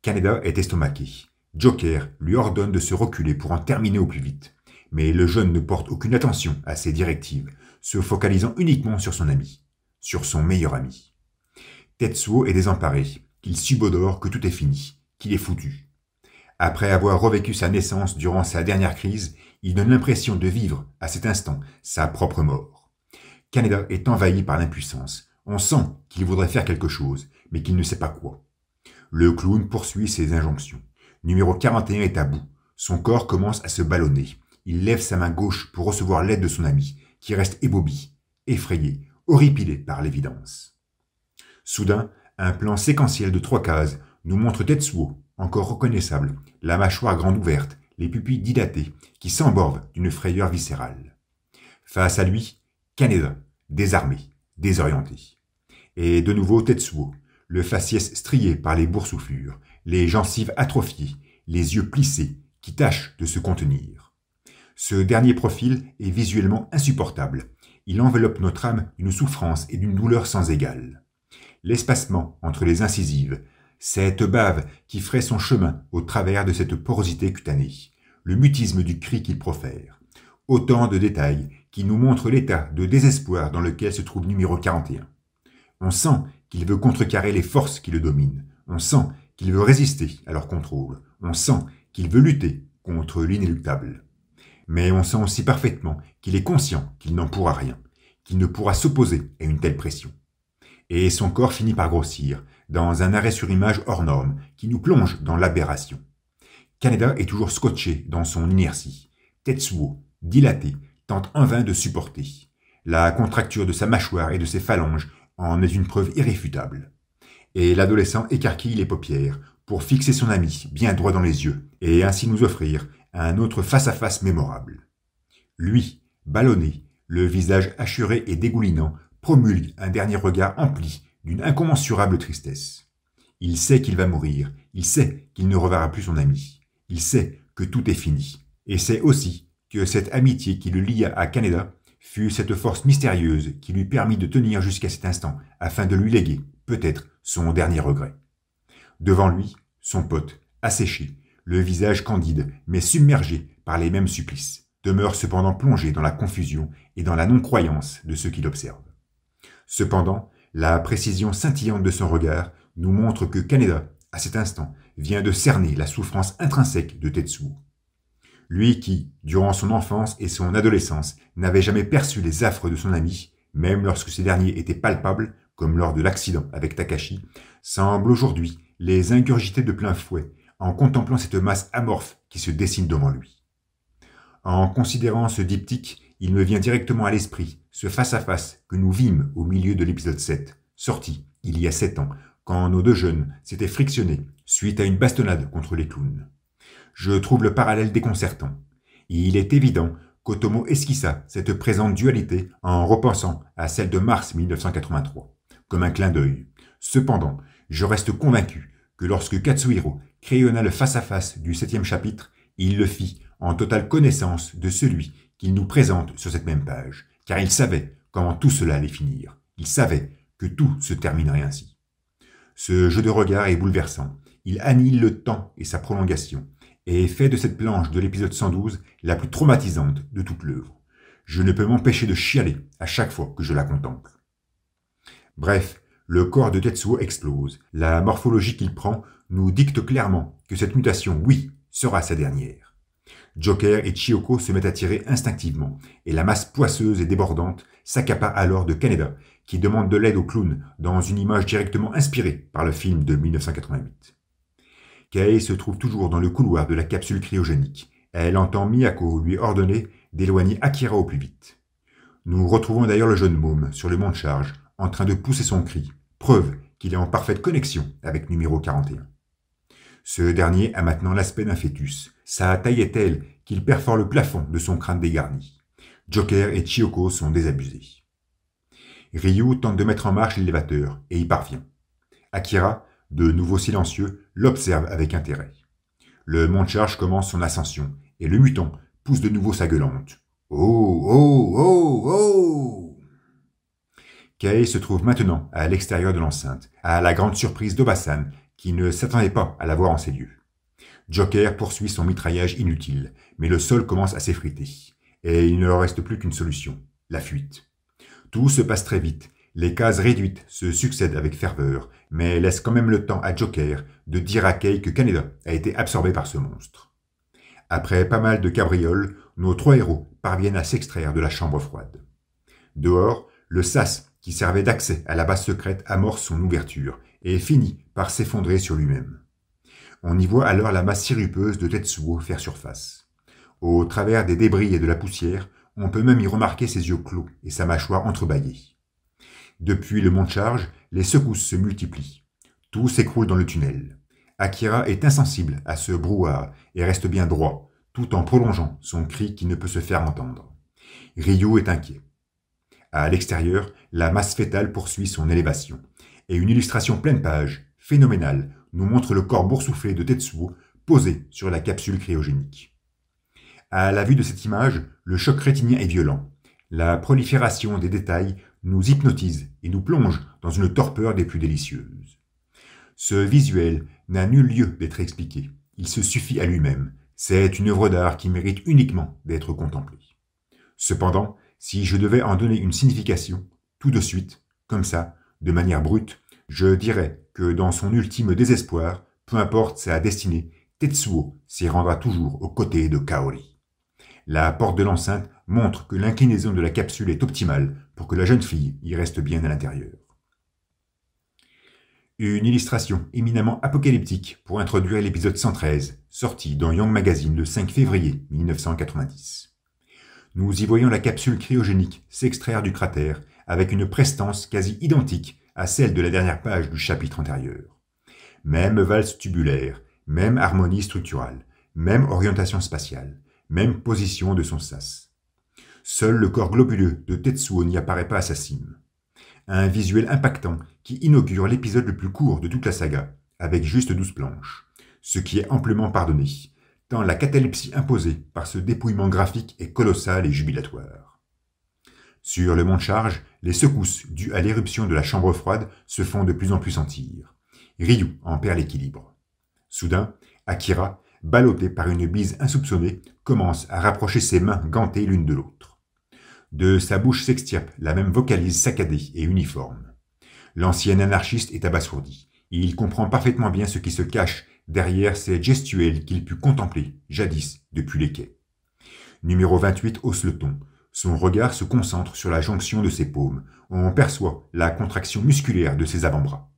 Kaneda est estomaqué. Joker lui ordonne de se reculer pour en terminer au plus vite. Mais le jeune ne porte aucune attention à ses directives, se focalisant uniquement sur son ami, sur son meilleur ami. Tetsuo est désemparé. Il subodore que tout est fini, qu'il est foutu. Après avoir revécu sa naissance durant sa dernière crise, il donne l'impression de vivre, à cet instant, sa propre mort. Kaneda est envahi par l'impuissance. On sent qu'il voudrait faire quelque chose, mais qu'il ne sait pas quoi. Le clown poursuit ses injonctions. Numéro 41 est à bout. Son corps commence à se ballonner. Il lève sa main gauche pour recevoir l'aide de son ami, qui reste ébaubi, effrayé, horripilé par l'évidence. Soudain, un plan séquentiel de 3 cases nous montre Tetsuo, encore reconnaissable, la mâchoire grande ouverte, les pupilles dilatées, qui s'emborvent d'une frayeur viscérale. Face à lui, Kaneda, désarmé, désorienté. Et de nouveau Tetsuo, le faciès strié par les boursouflures, les gencives atrophiées, les yeux plissés, qui tâchent de se contenir. Ce dernier profil est visuellement insupportable. Il enveloppe notre âme d'une souffrance et d'une douleur sans égale. L'espacement entre les incisives, cette bave qui ferait son chemin au travers de cette porosité cutanée, le mutisme du cri qu'il profère. Autant de détails qui nous montrent l'état de désespoir dans lequel se trouve numéro 41. On sent qu'il veut contrecarrer les forces qui le dominent. On sent qu'il veut résister à leur contrôle. On sent qu'il veut lutter contre l'inéluctable. Mais on sent aussi parfaitement qu'il est conscient qu'il n'en pourra rien, qu'il ne pourra s'opposer à une telle pression. Et son corps finit par grossir, dans un arrêt sur image hors norme, qui nous plonge dans l'aberration. Kaneda est toujours scotché dans son inertie. Tetsuo, dilaté, tente en vain de supporter. La contracture de sa mâchoire et de ses phalanges en est une preuve irréfutable. Et l'adolescent écarquille les paupières pour fixer son ami bien droit dans les yeux et ainsi nous offrir un autre face-à-face mémorable. Lui, ballonné, le visage hachuré et dégoulinant, promulgue un dernier regard empli d'une incommensurable tristesse. Il sait qu'il va mourir, il sait qu'il ne reverra plus son ami, il sait que tout est fini, et sait aussi que cette amitié qui le lia à Kaneda fut cette force mystérieuse qui lui permit de tenir jusqu'à cet instant afin de lui léguer, peut-être, son dernier regret. Devant lui, son pote, asséché, le visage candide, mais submergé par les mêmes supplices, demeure cependant plongé dans la confusion et dans la non-croyance de ceux qui l'observent. Cependant, la précision scintillante de son regard nous montre que Kaneda, à cet instant, vient de cerner la souffrance intrinsèque de Tetsuo. Lui qui, durant son enfance et son adolescence, n'avait jamais perçu les affres de son ami, même lorsque ces derniers étaient palpables, comme lors de l'accident avec Takashi, semble aujourd'hui les ingurgiter de plein fouet en contemplant cette masse amorphe qui se dessine devant lui. En considérant ce diptyque, il me vient directement à l'esprit ce face-à-face que nous vîmes au milieu de l'épisode 7, sorti il y a 7 ans, quand nos deux jeunes s'étaient frictionnés suite à une bastonnade contre les clowns. Je trouve le parallèle déconcertant. Il est évident qu'Otomo esquissa cette présente dualité en repensant à celle de mars 1983, comme un clin d'œil. Cependant, je reste convaincu que lorsque Katsuhiro crayonna le face-à-face du 7e chapitre, il le fit en totale connaissance de celui qu'il nous présente sur cette même page, car il savait comment tout cela allait finir. Il savait que tout se terminerait ainsi. Ce jeu de regard est bouleversant. Il annihile le temps et sa prolongation, et fait de cette planche de l'épisode 112 la plus traumatisante de toute l'œuvre. Je ne peux m'empêcher de chialer à chaque fois que je la contemple. Bref, le corps de Tetsuo explose. La morphologie qu'il prend nous dicte clairement que cette mutation, oui, sera sa dernière. Joker et Chiyoko se mettent à tirer instinctivement, et la masse poisseuse et débordante s'accapare alors de Kaneda, qui demande de l'aide au clown dans une image directement inspirée par le film de 1988. Kei se trouve toujours dans le couloir de la capsule cryogénique. Elle entend Miyako lui ordonner d'éloigner Akira au plus vite. Nous retrouvons d'ailleurs le jeune môme sur le mont de charge, en train de pousser son cri, preuve qu'il est en parfaite connexion avec numéro 41. Ce dernier a maintenant l'aspect d'un fœtus. Sa taille est telle qu'il perfore le plafond de son crâne dégarni. Joker et Chiyoko sont désabusés. Ryu tente de mettre en marche l'élévateur, et y parvient. Akira, de nouveau silencieux, l'observe avec intérêt. Le mont de charge commence son ascension, et le mutant pousse de nouveau sa gueulante. Oh, oh, oh, oh! Kei se trouve maintenant à l'extérieur de l'enceinte, à la grande surprise d'Obasan, qui ne s'attendait pas à la voir en ces lieux. Joker poursuit son mitraillage inutile, mais le sol commence à s'effriter, et il ne leur reste plus qu'une solution, la fuite. Tout se passe très vite, les cases réduites se succèdent avec ferveur, mais laissent quand même le temps à Joker de dire à Kei que Kaneda a été absorbé par ce monstre. Après pas mal de cabrioles, nos trois héros parviennent à s'extraire de la chambre froide. Dehors, le sas qui servait d'accès à la base secrète amorce son ouverture et finit par s'effondrer sur lui-même. On y voit alors la masse sirupeuse de Tetsuo faire surface. Au travers des débris et de la poussière, on peut même y remarquer ses yeux clos et sa mâchoire entrebâillée. Depuis le mont de charge, les secousses se multiplient. Tout s'écroule dans le tunnel. Akira est insensible à ce brouhaha et reste bien droit, tout en prolongeant son cri qui ne peut se faire entendre. Ryu est inquiet. À l'extérieur, la masse fétale poursuit son élévation, et une illustration pleine page, phénoménale, nous montre le corps boursouflé de Tetsuo posé sur la capsule cryogénique. À la vue de cette image, le choc rétinien est violent. La prolifération des détails nous hypnotise et nous plonge dans une torpeur des plus délicieuses. Ce visuel n'a nul lieu d'être expliqué. Il se suffit à lui-même. C'est une œuvre d'art qui mérite uniquement d'être contemplée. Cependant, si je devais en donner une signification, tout de suite, comme ça, de manière brute, je dirais que dans son ultime désespoir, peu importe sa destinée, Tetsuo s'y rendra toujours aux côtés de Kaori. La porte de l'enceinte montre que l'inclinaison de la capsule est optimale pour que la jeune fille y reste bien à l'intérieur. Une illustration éminemment apocalyptique pour introduire l'épisode 113, sorti dans Young Magazine le 5 février 1990. Nous y voyons la capsule cryogénique s'extraire du cratère avec une prestance quasi identique à celle de la dernière page du chapitre antérieur. Même valse tubulaire, même harmonie structurale, même orientation spatiale, même position de son sas. Seul le corps globuleux de Tetsuo n'y apparaît pas à sa cime. Un visuel impactant qui inaugure l'épisode le plus court de toute la saga, avec juste 12 planches, ce qui est amplement pardonné, tant la catalepsie imposée par ce dépouillement graphique est colossale et jubilatoire. Sur le mont de charge, les secousses dues à l'éruption de la chambre froide se font de plus en plus sentir. Ryu en perd l'équilibre. Soudain, Akira, ballotté par une bise insoupçonnée, commence à rapprocher ses mains gantées l'une de l'autre. De sa bouche s'extirpe la même vocalise saccadée et uniforme. L'ancien anarchiste est abasourdi. Il comprend parfaitement bien ce qui se cache derrière ces gestuels qu'il put contempler, jadis, depuis les quais. Numéro 28 hausse le ton. Son regard se concentre sur la jonction de ses paumes. On perçoit la contraction musculaire de ses avant-bras.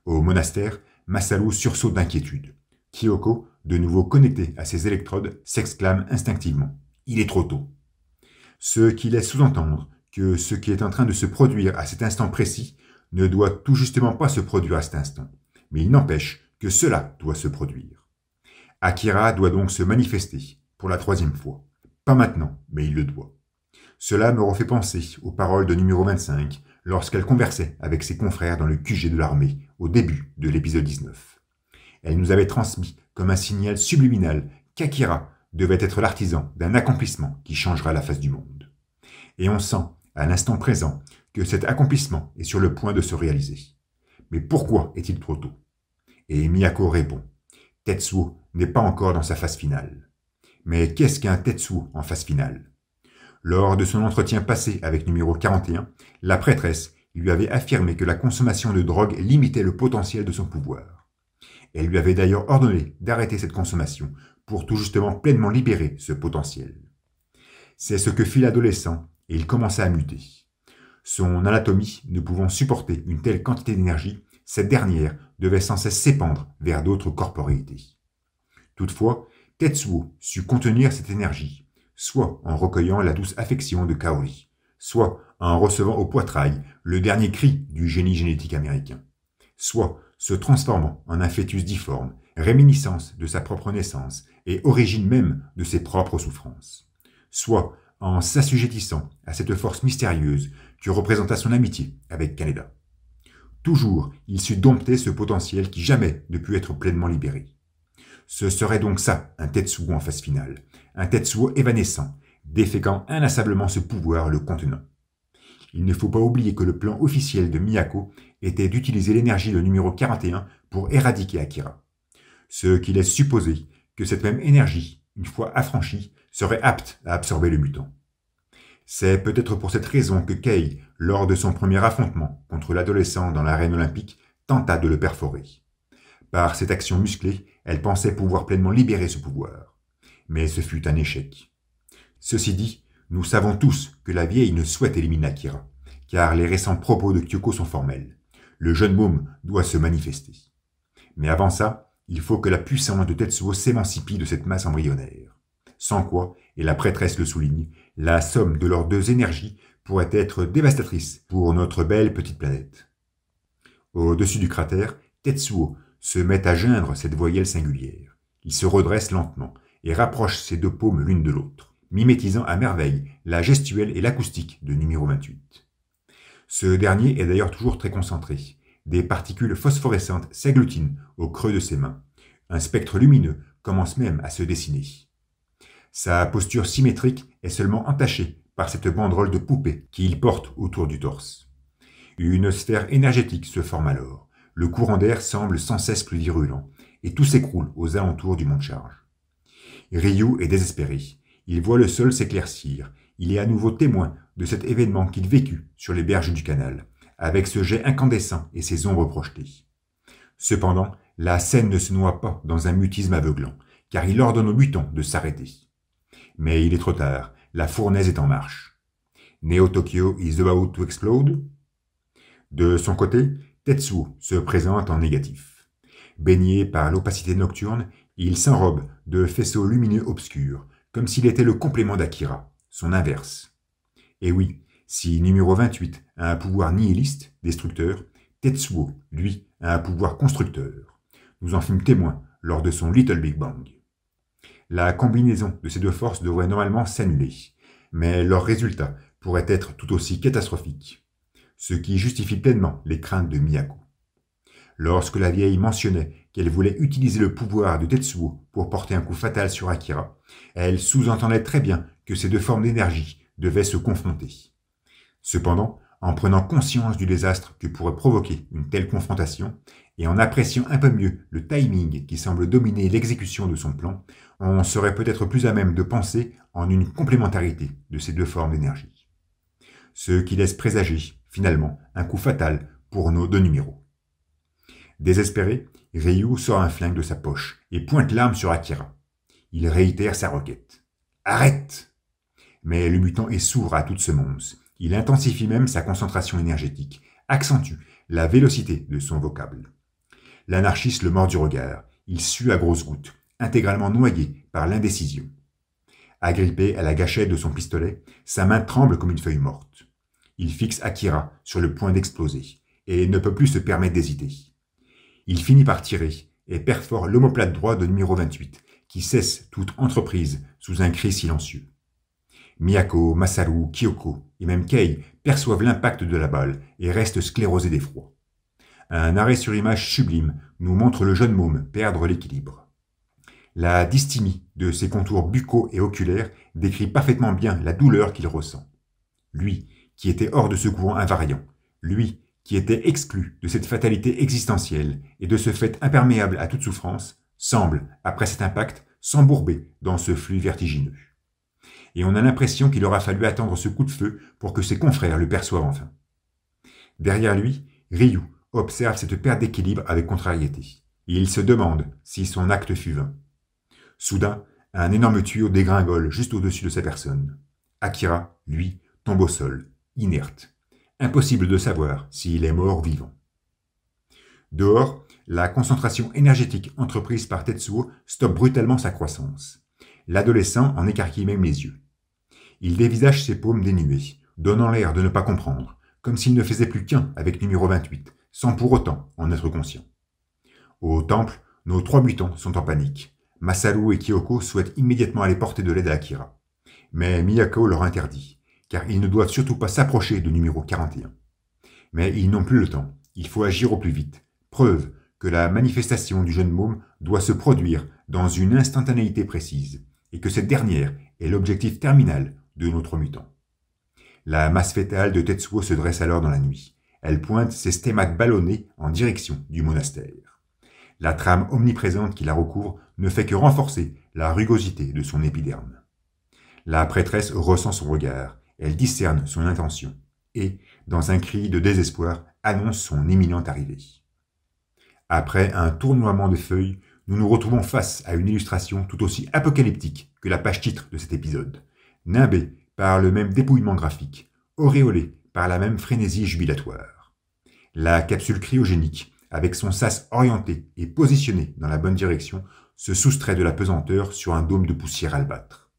Au monastère, Masaru sursaute d'inquiétude. Kyoko, de nouveau connecté à ses électrodes, s'exclame instinctivement. Il est trop tôt. Ce qui laisse sous-entendre que ce qui est en train de se produire à cet instant précis ne doit tout justement pas se produire à cet instant, mais il n'empêche que cela doit se produire. Akira doit donc se manifester, pour la 3e fois. Pas maintenant, mais il le doit. Cela me refait penser aux paroles de numéro 25, lorsqu'elle conversait avec ses confrères dans le QG de l'armée, au début de l'épisode 19. Elle nous avait transmis comme un signal subliminal qu'Akira devait être l'artisan d'un accomplissement qui changera la face du monde. Et on sent, à l'instant présent, que cet accomplissement est sur le point de se réaliser. Mais pourquoi est-il trop tôt? Et Miyako répond, Tetsuo n'est pas encore dans sa phase finale. Mais qu'est-ce qu'un Tetsuo en phase finale? Lors de son entretien passé avec numéro 41, la prêtresse lui avait affirmé que la consommation de drogue limitait le potentiel de son pouvoir. Elle lui avait d'ailleurs ordonné d'arrêter cette consommation pour tout justement pleinement libérer ce potentiel. C'est ce que fit l'adolescent et il commença à muter. Son anatomie ne pouvant supporter une telle quantité d'énergie, cette dernière devait sans cesse s'épandre vers d'autres corporéités. Toutefois, Tetsuo sut contenir cette énergie, soit en recueillant la douce affection de Kaori, soit en recevant au poitrail le dernier cri du génie génétique américain, soit se transformant en un fœtus difforme, réminiscence de sa propre naissance et origine même de ses propres souffrances, soit en s'assujettissant à cette force mystérieuse que représenta son amitié avec Kaneda. Toujours, il sut dompter ce potentiel qui jamais ne put être pleinement libéré. Ce serait donc ça, un Tetsuo en phase finale, un Tetsuo évanescent, déféquant inlassablement ce pouvoir le contenant. Il ne faut pas oublier que le plan officiel de Miyako était d'utiliser l'énergie de numéro 41 pour éradiquer Akira. Ce qui laisse supposer que cette même énergie, une fois affranchie, serait apte à absorber le mutant. C'est peut-être pour cette raison que Kei, lors de son premier affrontement contre l'adolescent dans l'arène olympique, tenta de le perforer. Par cette action musclée, elle pensait pouvoir pleinement libérer ce pouvoir. Mais ce fut un échec. Ceci dit, nous savons tous que la vieille ne souhaite éliminer Akira, car les récents propos de Kyoko sont formels. Le jeune môme doit se manifester. Mais avant ça, il faut que la puissance de Tetsuo s'émancipe de cette masse embryonnaire. Sans quoi, et la prêtresse le souligne, la somme de leurs deux énergies pourrait être dévastatrice pour notre belle petite planète. Au-dessus du cratère, Tetsuo se met à geindre cette voyelle singulière. Il se redresse lentement et rapproche ses deux paumes l'une de l'autre, mimétisant à merveille la gestuelle et l'acoustique de numéro 28. Ce dernier est d'ailleurs toujours très concentré. Des particules phosphorescentes s'agglutinent au creux de ses mains. Un spectre lumineux commence même à se dessiner. Sa posture symétrique est seulement entachée par cette banderole de poupée qu'il porte autour du torse. Une sphère énergétique se forme alors. Le courant d'air semble sans cesse plus virulent, et tout s'écroule aux alentours du mont de charge. Ryu est désespéré. Il voit le sol s'éclaircir. Il est à nouveau témoin de cet événement qu'il vécut sur les berges du canal, avec ce jet incandescent et ses ombres projetées. Cependant, la scène ne se noie pas dans un mutisme aveuglant, car il ordonne au mutant de s'arrêter. Mais il est trop tard, la fournaise est en marche. Neo Tokyo is about to explode? De son côté, Tetsuo se présente en négatif. Baigné par l'opacité nocturne, il s'enrobe de faisceaux lumineux obscurs, comme s'il était le complément d'Akira, son inverse. Et oui, si numéro 28 a un pouvoir nihiliste, destructeur, Tetsuo, lui, a un pouvoir constructeur. Nous en fûmes témoins lors de son Little Big Bang. La combinaison de ces deux forces devrait normalement s'annuler, mais leur résultat pourrait être tout aussi catastrophique, ce qui justifie pleinement les craintes de Miyako. Lorsque la vieille mentionnait qu'elle voulait utiliser le pouvoir de Tetsuo pour porter un coup fatal sur Akira, elle sous-entendait très bien que ces deux formes d'énergie devaient se confronter. Cependant, en prenant conscience du désastre que pourrait provoquer une telle confrontation, et en appréciant un peu mieux le timing qui semble dominer l'exécution de son plan, on serait peut-être plus à même de penser en une complémentarité de ces deux formes d'énergie. Ce qui laisse présager, finalement, un coup fatal pour nos deux numéros. Désespéré, Ryu sort un flingue de sa poche et pointe l'arme sur Akira. Il réitère sa requête. « Arrête !» Mais le mutant est sourd à toute semonce. Il intensifie même sa concentration énergétique, accentue la vélocité de son vocable. L'anarchiste le mord du regard. Il sue à grosses gouttes, intégralement noyé par l'indécision. Agrippé à la gâchette de son pistolet, sa main tremble comme une feuille morte. Il fixe Akira sur le point d'exploser. et ne peut plus se permettre d'hésiter. Il finit par tirer et perfore l'omoplate droit de numéro 28, qui cesse toute entreprise sous un cri silencieux. Miyako, Masaru, Kyoko et même Kei perçoivent l'impact de la balle et restent sclérosés d'effroi. Un arrêt sur image sublime nous montre le jeune môme perdre l'équilibre. La dysthymie de ses contours buccaux et oculaires décrit parfaitement bien la douleur qu'il ressent. Lui, qui était hors de ce courant invariant, lui, qui était exclu de cette fatalité existentielle et de ce fait imperméable à toute souffrance, semble, après cet impact, s'embourber dans ce flux vertigineux. Et on a l'impression qu'il aura fallu attendre ce coup de feu pour que ses confrères le perçoivent enfin. Derrière lui, Ryu observe cette perte d'équilibre avec contrariété, et il se demande si son acte fut vain. Soudain, un énorme tuyau dégringole juste au-dessus de sa personne. Akira, lui, tombe au sol, inerte. Impossible de savoir s'il est mort ou vivant. Dehors, la concentration énergétique entreprise par Tetsuo stoppe brutalement sa croissance. L'adolescent en écarquille même les yeux. Il dévisage ses paumes dénuées, donnant l'air de ne pas comprendre, comme s'il ne faisait plus qu'un avec numéro 28, sans pour autant en être conscient. Au temple, nos 3 mutants sont en panique. Masaru et Kyoko souhaitent immédiatement aller porter de l'aide à Akira. Mais Miyako leur interdit, car ils ne doivent surtout pas s'approcher de numéro 41. Mais ils n'ont plus le temps, il faut agir au plus vite. Preuve que la manifestation du jeune môme doit se produire dans une instantanéité précise, et que cette dernière est l'objectif terminal de notre mutant. La masse fétale de Tetsuo se dresse alors dans la nuit. Elle pointe ses stémates ballonnés en direction du monastère. La trame omniprésente qui la recouvre ne fait que renforcer la rugosité de son épiderme. La prêtresse ressent son regard, elle discerne son intention, et, dans un cri de désespoir, annonce son imminente arrivée. Après un tournoiement de feuilles, nous nous retrouvons face à une illustration tout aussi apocalyptique que la page titre de cet épisode, nimbée par le même dépouillement graphique, auréolée par la même frénésie jubilatoire. La capsule cryogénique, avec son sas orienté et positionné dans la bonne direction, se soustrait de la pesanteur sur un dôme de poussière albâtre.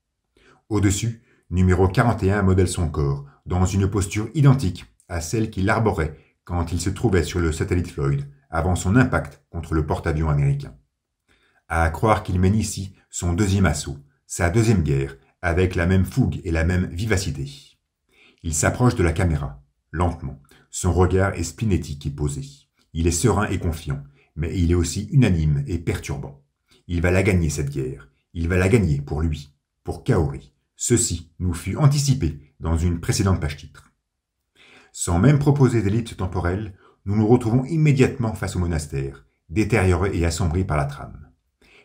Au-dessus, numéro 41 modèle son corps, dans une posture identique à celle qu'il arborait quand il se trouvait sur le satellite Floyd, avant son impact contre le porte-avions américain. À croire qu'il mène ici son 2e assaut, sa 2e guerre, avec la même fougue et la même vivacité. Il s'approche de la caméra, lentement, son regard est splénétique et posé. Il est serein et confiant, mais il est aussi unanime et perturbant. Il va la gagner cette guerre, il va la gagner pour lui, pour Kaori. Ceci nous fut anticipé dans une précédente page titre. Sans même proposer d'élite temporelle, nous nous retrouvons immédiatement face au monastère, détérioré et assombri par la trame.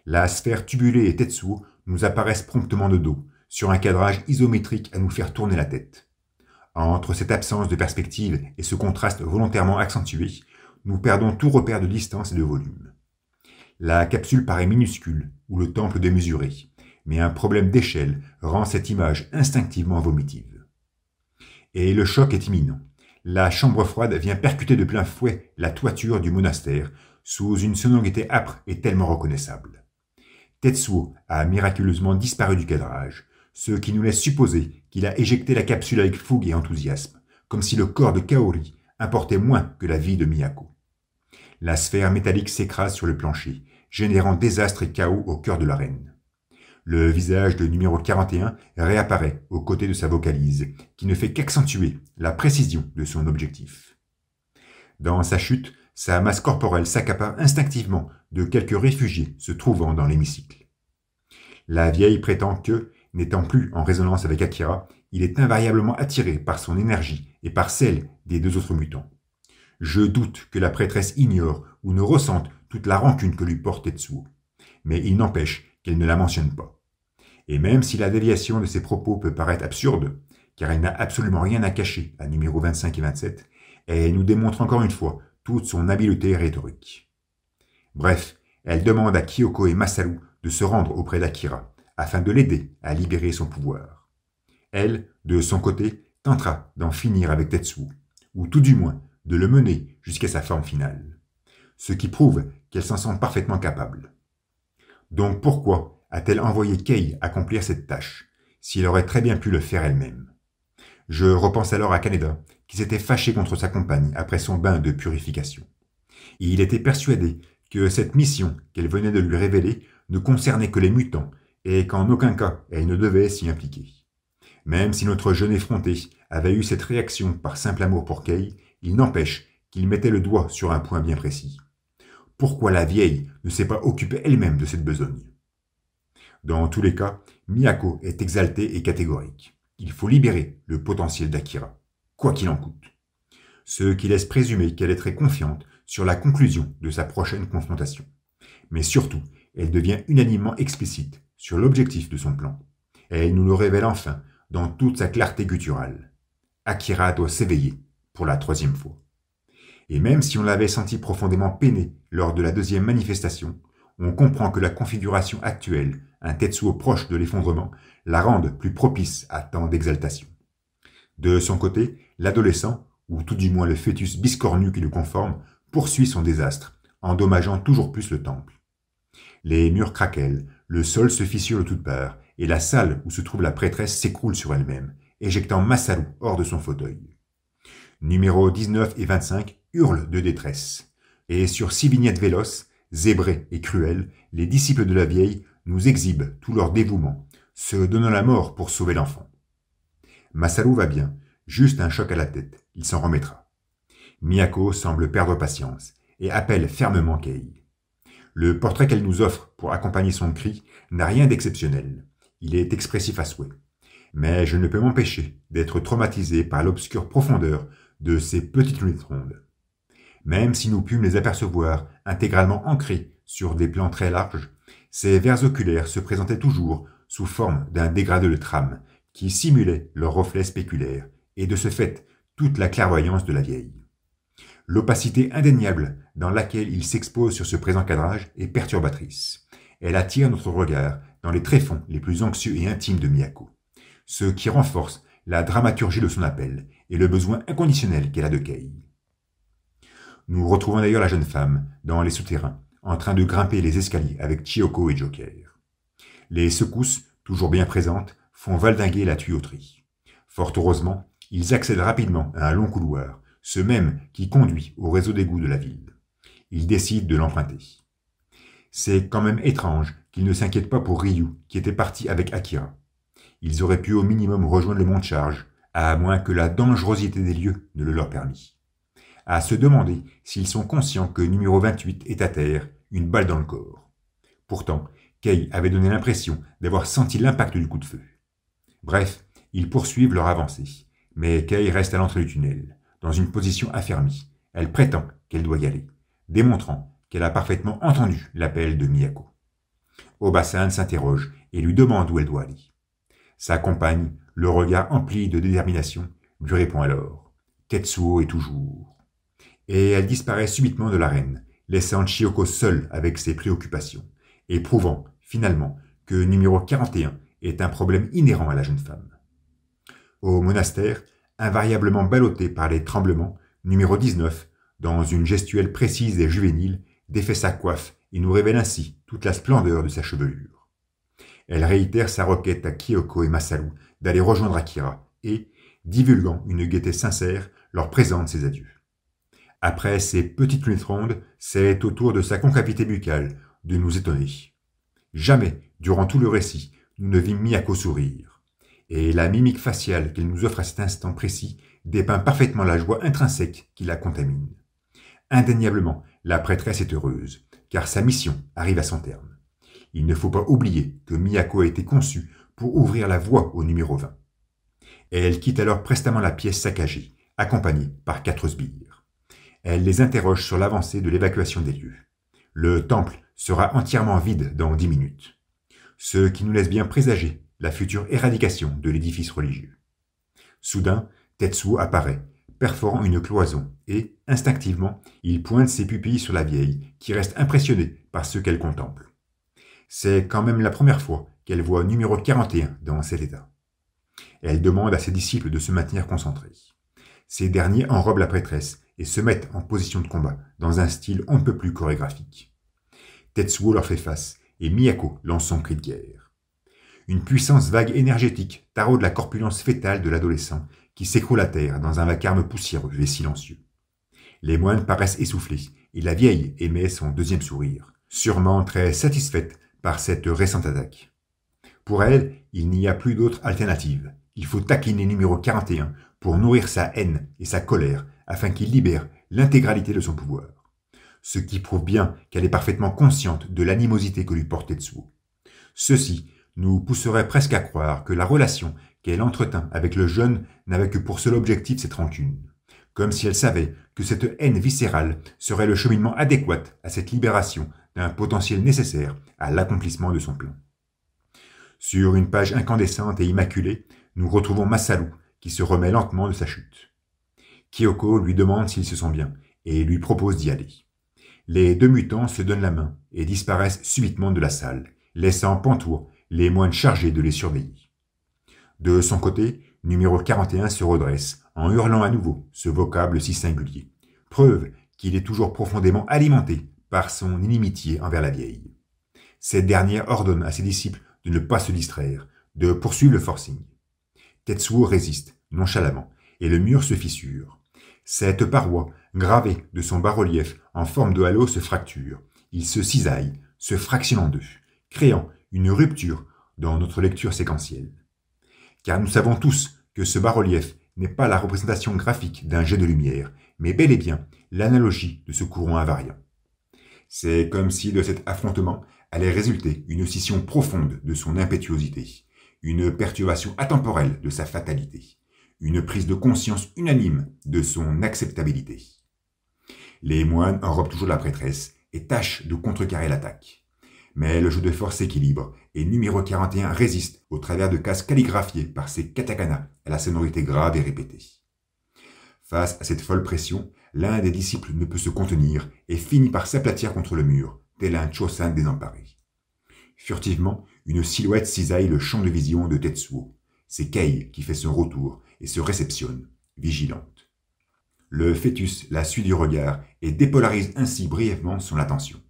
La sphère tubulée et Tetsuo nous apparaissent promptement de dos, sur un cadrage isométrique à nous faire tourner la tête. Entre cette absence de perspective et ce contraste volontairement accentué, nous perdons tout repère de distance et de volume. La capsule paraît minuscule, ou le temple démesuré, mais un problème d'échelle rend cette image instinctivement vomitive. Et le choc est imminent. La chambre froide vient percuter de plein fouet la toiture du monastère, sous une sonorité âpre et tellement reconnaissable. Tetsuo a miraculeusement disparu du cadrage, ce qui nous laisse supposer qu'il a éjecté la capsule avec fougue et enthousiasme, comme si le corps de Kaori importait moins que la vie de Miyako. La sphère métallique s'écrase sur le plancher, générant désastre et chaos au cœur de l'arène. Le visage de numéro 41 réapparaît aux côtés de sa vocalise, qui ne fait qu'accentuer la précision de son objectif. Dans sa chute, sa masse corporelle s'accapare instinctivement de quelques réfugiés se trouvant dans l'hémicycle. La vieille prétend que, n'étant plus en résonance avec Akira, il est invariablement attiré par son énergie et par celle des 2 autres mutants. Je doute que la prêtresse ignore ou ne ressente toute la rancune que lui porte Tetsuo, mais il n'empêche qu'elle ne la mentionne pas. Et même si la déviation de ses propos peut paraître absurde, car elle n'a absolument rien à cacher à numéro 25 et 27, elle nous démontre encore une fois toute son habileté rhétorique. Bref, elle demande à Kyoko et Masaru de se rendre auprès d'Akira, afin de l'aider à libérer son pouvoir. Elle, de son côté, tentera d'en finir avec Tetsuo, ou tout du moins de le mener jusqu'à sa forme finale, ce qui prouve qu'elle s'en sent parfaitement capable. Donc pourquoi a-t-elle envoyé Kei accomplir cette tâche, si elle aurait très bien pu le faire elle-même? Je repense alors à Kaneda, qui s'était fâché contre sa compagne après son bain de purification. Et il était persuadé que cette mission qu'elle venait de lui révéler ne concernait que les mutants et qu'en aucun cas elle ne devait s'y impliquer. Même si notre jeune effronté avait eu cette réaction par simple amour pour Kay, il n'empêche qu'il mettait le doigt sur un point bien précis. Pourquoi la vieille ne s'est pas occupée elle-même de cette besogne? Dans tous les cas, Miyako est exaltée et catégorique. Il faut libérer le potentiel d'Akira, quoi qu'il en coûte. Ce qui laisse présumer qu'elle est très confiante sur la conclusion de sa prochaine confrontation. Mais surtout, elle devient unanimement explicite sur l'objectif de son plan. Et elle nous le révèle enfin dans toute sa clarté gutturale. Akira doit s'éveiller pour la 3e fois. Et même si on l'avait senti profondément peiné lors de la 2e manifestation, on comprend que la configuration actuelle, un Tetsuo proche de l'effondrement, la rende plus propice à tant d'exaltation. De son côté, l'adolescent, ou tout du moins le fœtus biscornu qui le conforme, poursuit son désastre, endommageant toujours plus le temple. Les murs craquellent, le sol se fissure de toutes parts, et la salle où se trouve la prêtresse s'écroule sur elle-même, éjectant Masaru hors de son fauteuil. Numéros 19 et 25 hurlent de détresse, et sur 6 vignettes véloces, zébrées et cruelles, les disciples de la vieille nous exhibent tout leur dévouement, se donnant la mort pour sauver l'enfant. Masaru va bien, juste un choc à la tête, il s'en remettra. Miyako semble perdre patience et appelle fermement Kei. Le portrait qu'elle nous offre pour accompagner son cri n'a rien d'exceptionnel. Il est expressif à souhait. Mais je ne peux m'empêcher d'être traumatisé par l'obscure profondeur de ces petites lunettes rondes. Même si nous pûmes les apercevoir intégralement ancrés sur des plans très larges, ces verres oculaires se présentaient toujours sous forme d'un dégradé de trame qui simulait leur reflet spéculaire et de ce fait toute la clairvoyance de la vieille. L'opacité indéniable dans laquelle il s'expose sur ce présent cadrage est perturbatrice. Elle attire notre regard dans les tréfonds les plus anxieux et intimes de Miyako, ce qui renforce la dramaturgie de son appel et le besoin inconditionnel qu'elle a de Kei. Nous retrouvons d'ailleurs la jeune femme dans les souterrains, en train de grimper les escaliers avec Chiyoko et Joker. Les secousses, toujours bien présentes, font valdinguer la tuyauterie. Fort heureusement, ils accèdent rapidement à un long couloir, ce même qui conduit au réseau d'égouts de la ville. Ils décident de l'emprunter. C'est quand même étrange qu'ils ne s'inquiètent pas pour Ryu, qui était parti avec Akira. Ils auraient pu au minimum rejoindre le mont de charge, à moins que la dangerosité des lieux ne le leur permît. À se demander s'ils sont conscients que numéro 28 est à terre, une balle dans le corps. Pourtant, Kei avait donné l'impression d'avoir senti l'impact du coup de feu. Bref, ils poursuivent leur avancée, mais Kei reste à l'entrée du tunnel, dans une position affermie. Elle prétend qu'elle doit y aller, démontrant qu'elle a parfaitement entendu l'appel de Miyako. Obasan s'interroge et lui demande où elle doit aller. Sa compagne, le regard empli de détermination, lui répond alors « Tetsuo est toujours ». Et elle disparaît subitement de l'arène, laissant Chiyoko seule avec ses préoccupations, et prouvant, finalement, que numéro 41 est un problème inhérent à la jeune femme. Au monastère, invariablement ballotté par les tremblements, numéro 19, dans une gestuelle précise et juvénile, défait sa coiffe et nous révèle ainsi toute la splendeur de sa chevelure. Elle réitère sa requête à Kyoko et Masaru d'aller rejoindre Akira et, divulguant une gaieté sincère, leur présente ses adieux. Après ces petites lunettes rondes, c'est au tour de sa concavité buccale de nous étonner. Jamais, durant tout le récit, nous ne vîmes Miyako sourire. Et la mimique faciale qu'elle nous offre à cet instant précis dépeint parfaitement la joie intrinsèque qui la contamine. Indéniablement, la prêtresse est heureuse, car sa mission arrive à son terme. Il ne faut pas oublier que Miyako a été conçue pour ouvrir la voie au numéro 20. Et elle quitte alors prestement la pièce saccagée, accompagnée par 4 sbires. Elle les interroge sur l'avancée de l'évacuation des lieux. Le temple sera entièrement vide dans 10 minutes, ce qui nous laisse bien présager la future éradication de l'édifice religieux. Soudain, Tetsuo apparaît, perforant une cloison, et, instinctivement, il pointe ses pupilles sur la vieille, qui reste impressionnée par ce qu'elle contemple. C'est quand même la première fois qu'elle voit numéro 41 dans cet état. Elle demande à ses disciples de se maintenir concentrés. Ces derniers enrobent la prêtresse et se mettent en position de combat, dans un style on ne peut plus chorégraphique. Tetsuo leur fait face, et Miyako lance son cri de guerre. Une puissance vague énergétique taraude la corpulence fétale de l'adolescent, qui s'écroule à terre dans un vacarme poussiéreux et silencieux. Les moines paraissent essoufflés, et la vieille émet son deuxième sourire, sûrement très satisfaite par cette récente attaque. Pour elle, il n'y a plus d'autre alternative. Il faut taquiner numéro 41 pour nourrir sa haine et sa colère afin qu'il libère l'intégralité de son pouvoir. Ce qui prouve bien qu'elle est parfaitement consciente de l'animosité que lui porte Tetsuo. Ceci nous pousserait presque à croire que la relation qu'elle entretint avec le jeune n'avait que pour seul objectif cette rancune, comme si elle savait que cette haine viscérale serait le cheminement adéquat à cette libération d'un potentiel nécessaire à l'accomplissement de son plan. Sur une page incandescente et immaculée, nous retrouvons Masaru qui se remet lentement de sa chute. Kyoko lui demande s'il se sent bien et lui propose d'y aller. Les deux mutants se donnent la main et disparaissent subitement de la salle, laissant pantour les moines chargés de les surveiller. De son côté, numéro 41 se redresse en hurlant à nouveau ce vocable si singulier, preuve qu'il est toujours profondément alimenté par son inimitié envers la vieille. Cette dernière ordonne à ses disciples de ne pas se distraire, de poursuivre le forcing. Tetsuo résiste, nonchalamment, et le mur se fissure. Cette paroi, gravée de son bas-relief en forme de halo, se fracture. Il se cisaille, se fractionne en deux, créant une rupture dans notre lecture séquentielle. Car nous savons tous que ce bas-relief n'est pas la représentation graphique d'un jet de lumière, mais bel et bien l'analogie de ce courant invariant. C'est comme si de cet affrontement allait résulter une scission profonde de son impétuosité, une perturbation atemporelle de sa fatalité, une prise de conscience unanime de son acceptabilité. Les moines enrobent toujours la prêtresse et tâchent de contrecarrer l'attaque. Mais le jeu de force s'équilibre et numéro 41 résiste au travers de cases calligraphiées par ses katakana à la sonorité grave et répétée. Face à cette folle pression, l'un des disciples ne peut se contenir et finit par s'aplatir contre le mur, tel un Chosan désemparé. Furtivement, une silhouette cisaille le champ de vision de Tetsuo. C'est Kei qui fait son retour et se réceptionne, vigilante. Le fœtus la suit du regard et dépolarise ainsi brièvement son attention.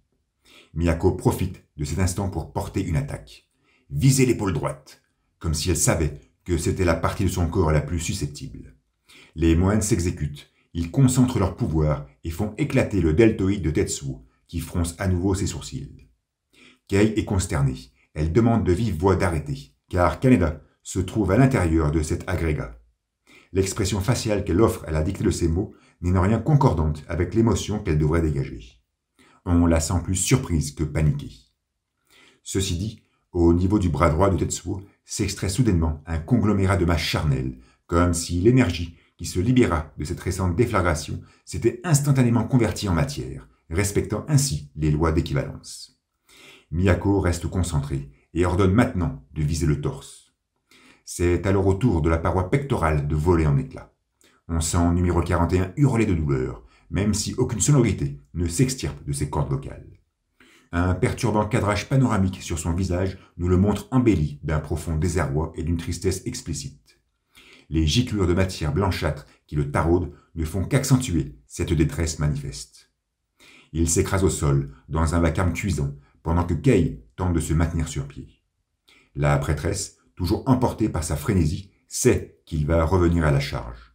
Miyako profite de cet instant pour porter une attaque. Viser l'épaule droite, comme si elle savait que c'était la partie de son corps la plus susceptible. Les moines s'exécutent, ils concentrent leur pouvoir et font éclater le deltoïde de Tetsuo, qui fronce à nouveau ses sourcils. Kei est consternée, elle demande de vive voix d'arrêter, car Kaneda se trouve à l'intérieur de cet agrégat. L'expression faciale qu'elle offre à la dictée de ces mots n'est en rien concordante avec l'émotion qu'elle devrait dégager. On la sent plus surprise que paniquée. Ceci dit, au niveau du bras droit de Tetsuo s'extrait soudainement un conglomérat de masse charnelle, comme si l'énergie qui se libéra de cette récente déflagration s'était instantanément convertie en matière, respectant ainsi les lois d'équivalence. Miyako reste concentrée et ordonne maintenant de viser le torse. C'est alors au tour de la paroi pectorale de voler en éclats. On sent numéro 41 hurler de douleur, même si aucune sonorité ne s'extirpe de ses cordes vocales. Un perturbant cadrage panoramique sur son visage nous le montre embelli d'un profond désarroi et d'une tristesse explicite. Les giclures de matière blanchâtre qui le taraudent ne font qu'accentuer cette détresse manifeste. Il s'écrase au sol, dans un vacarme cuisant, pendant que Kei tente de se maintenir sur pied. La prêtresse, toujours emportée par sa frénésie, sait qu'il va revenir à la charge.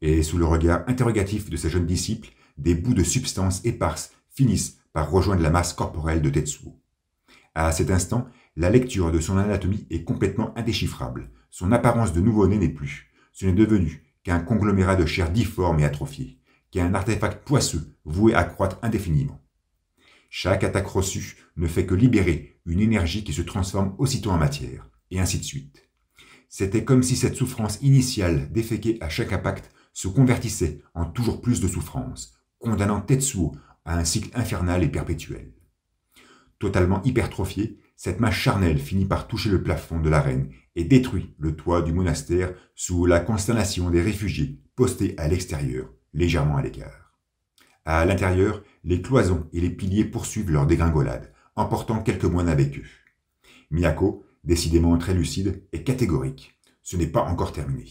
Et sous le regard interrogatif de ses jeunes disciples, des bouts de substance éparses finissent par rejoindre la masse corporelle de Tetsuo. À cet instant, la lecture de son anatomie est complètement indéchiffrable. Son apparence de nouveau-né n'est plus. Ce n'est devenu qu'un conglomérat de chair difforme et atrophiée, qu'un artefact poisseux voué à croître indéfiniment. Chaque attaque reçue ne fait que libérer une énergie qui se transforme aussitôt en matière, et ainsi de suite. C'était comme si cette souffrance initiale déféquée à chaque impact se convertissait en toujours plus de souffrance, condamnant Tetsuo à un cycle infernal et perpétuel. Totalement hypertrophiée, cette masse charnelle finit par toucher le plafond de l'arène et détruit le toit du monastère sous la consternation des réfugiés postés à l'extérieur, légèrement à l'écart. À l'intérieur, les cloisons et les piliers poursuivent leur dégringolade, emportant quelques moines avec eux. Miyako, décidément très lucide, est catégorique. Ce n'est pas encore terminé.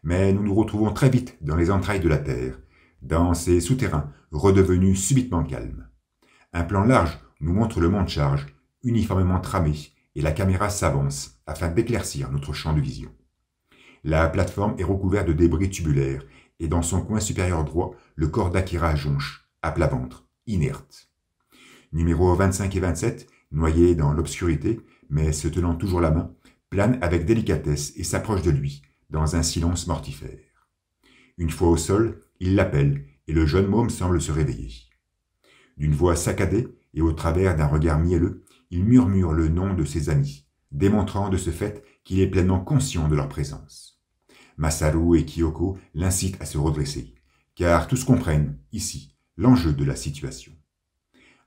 Mais nous nous retrouvons très vite dans les entrailles de la Terre, dans ces souterrains redevenus subitement calmes. Un plan large nous montre le mont de charge, uniformément tramé, et la caméra s'avance afin d'éclaircir notre champ de vision. La plateforme est recouverte de débris tubulaires, et dans son coin supérieur droit, le corps d'Akira jonche, à plat ventre, inerte. Numéros 25 et 27, noyés dans l'obscurité, mais se tenant toujours la main, planent avec délicatesse et s'approchent de lui, dans un silence mortifère. Une fois au sol, il l'appelle, et le jeune môme semble se réveiller. D'une voix saccadée, et au travers d'un regard mielleux, il murmure le nom de ses amis, démontrant de ce fait qu'il est pleinement conscient de leur présence. Masaru et Kyoko l'incitent à se redresser, car tous comprennent, ici, l'enjeu de la situation.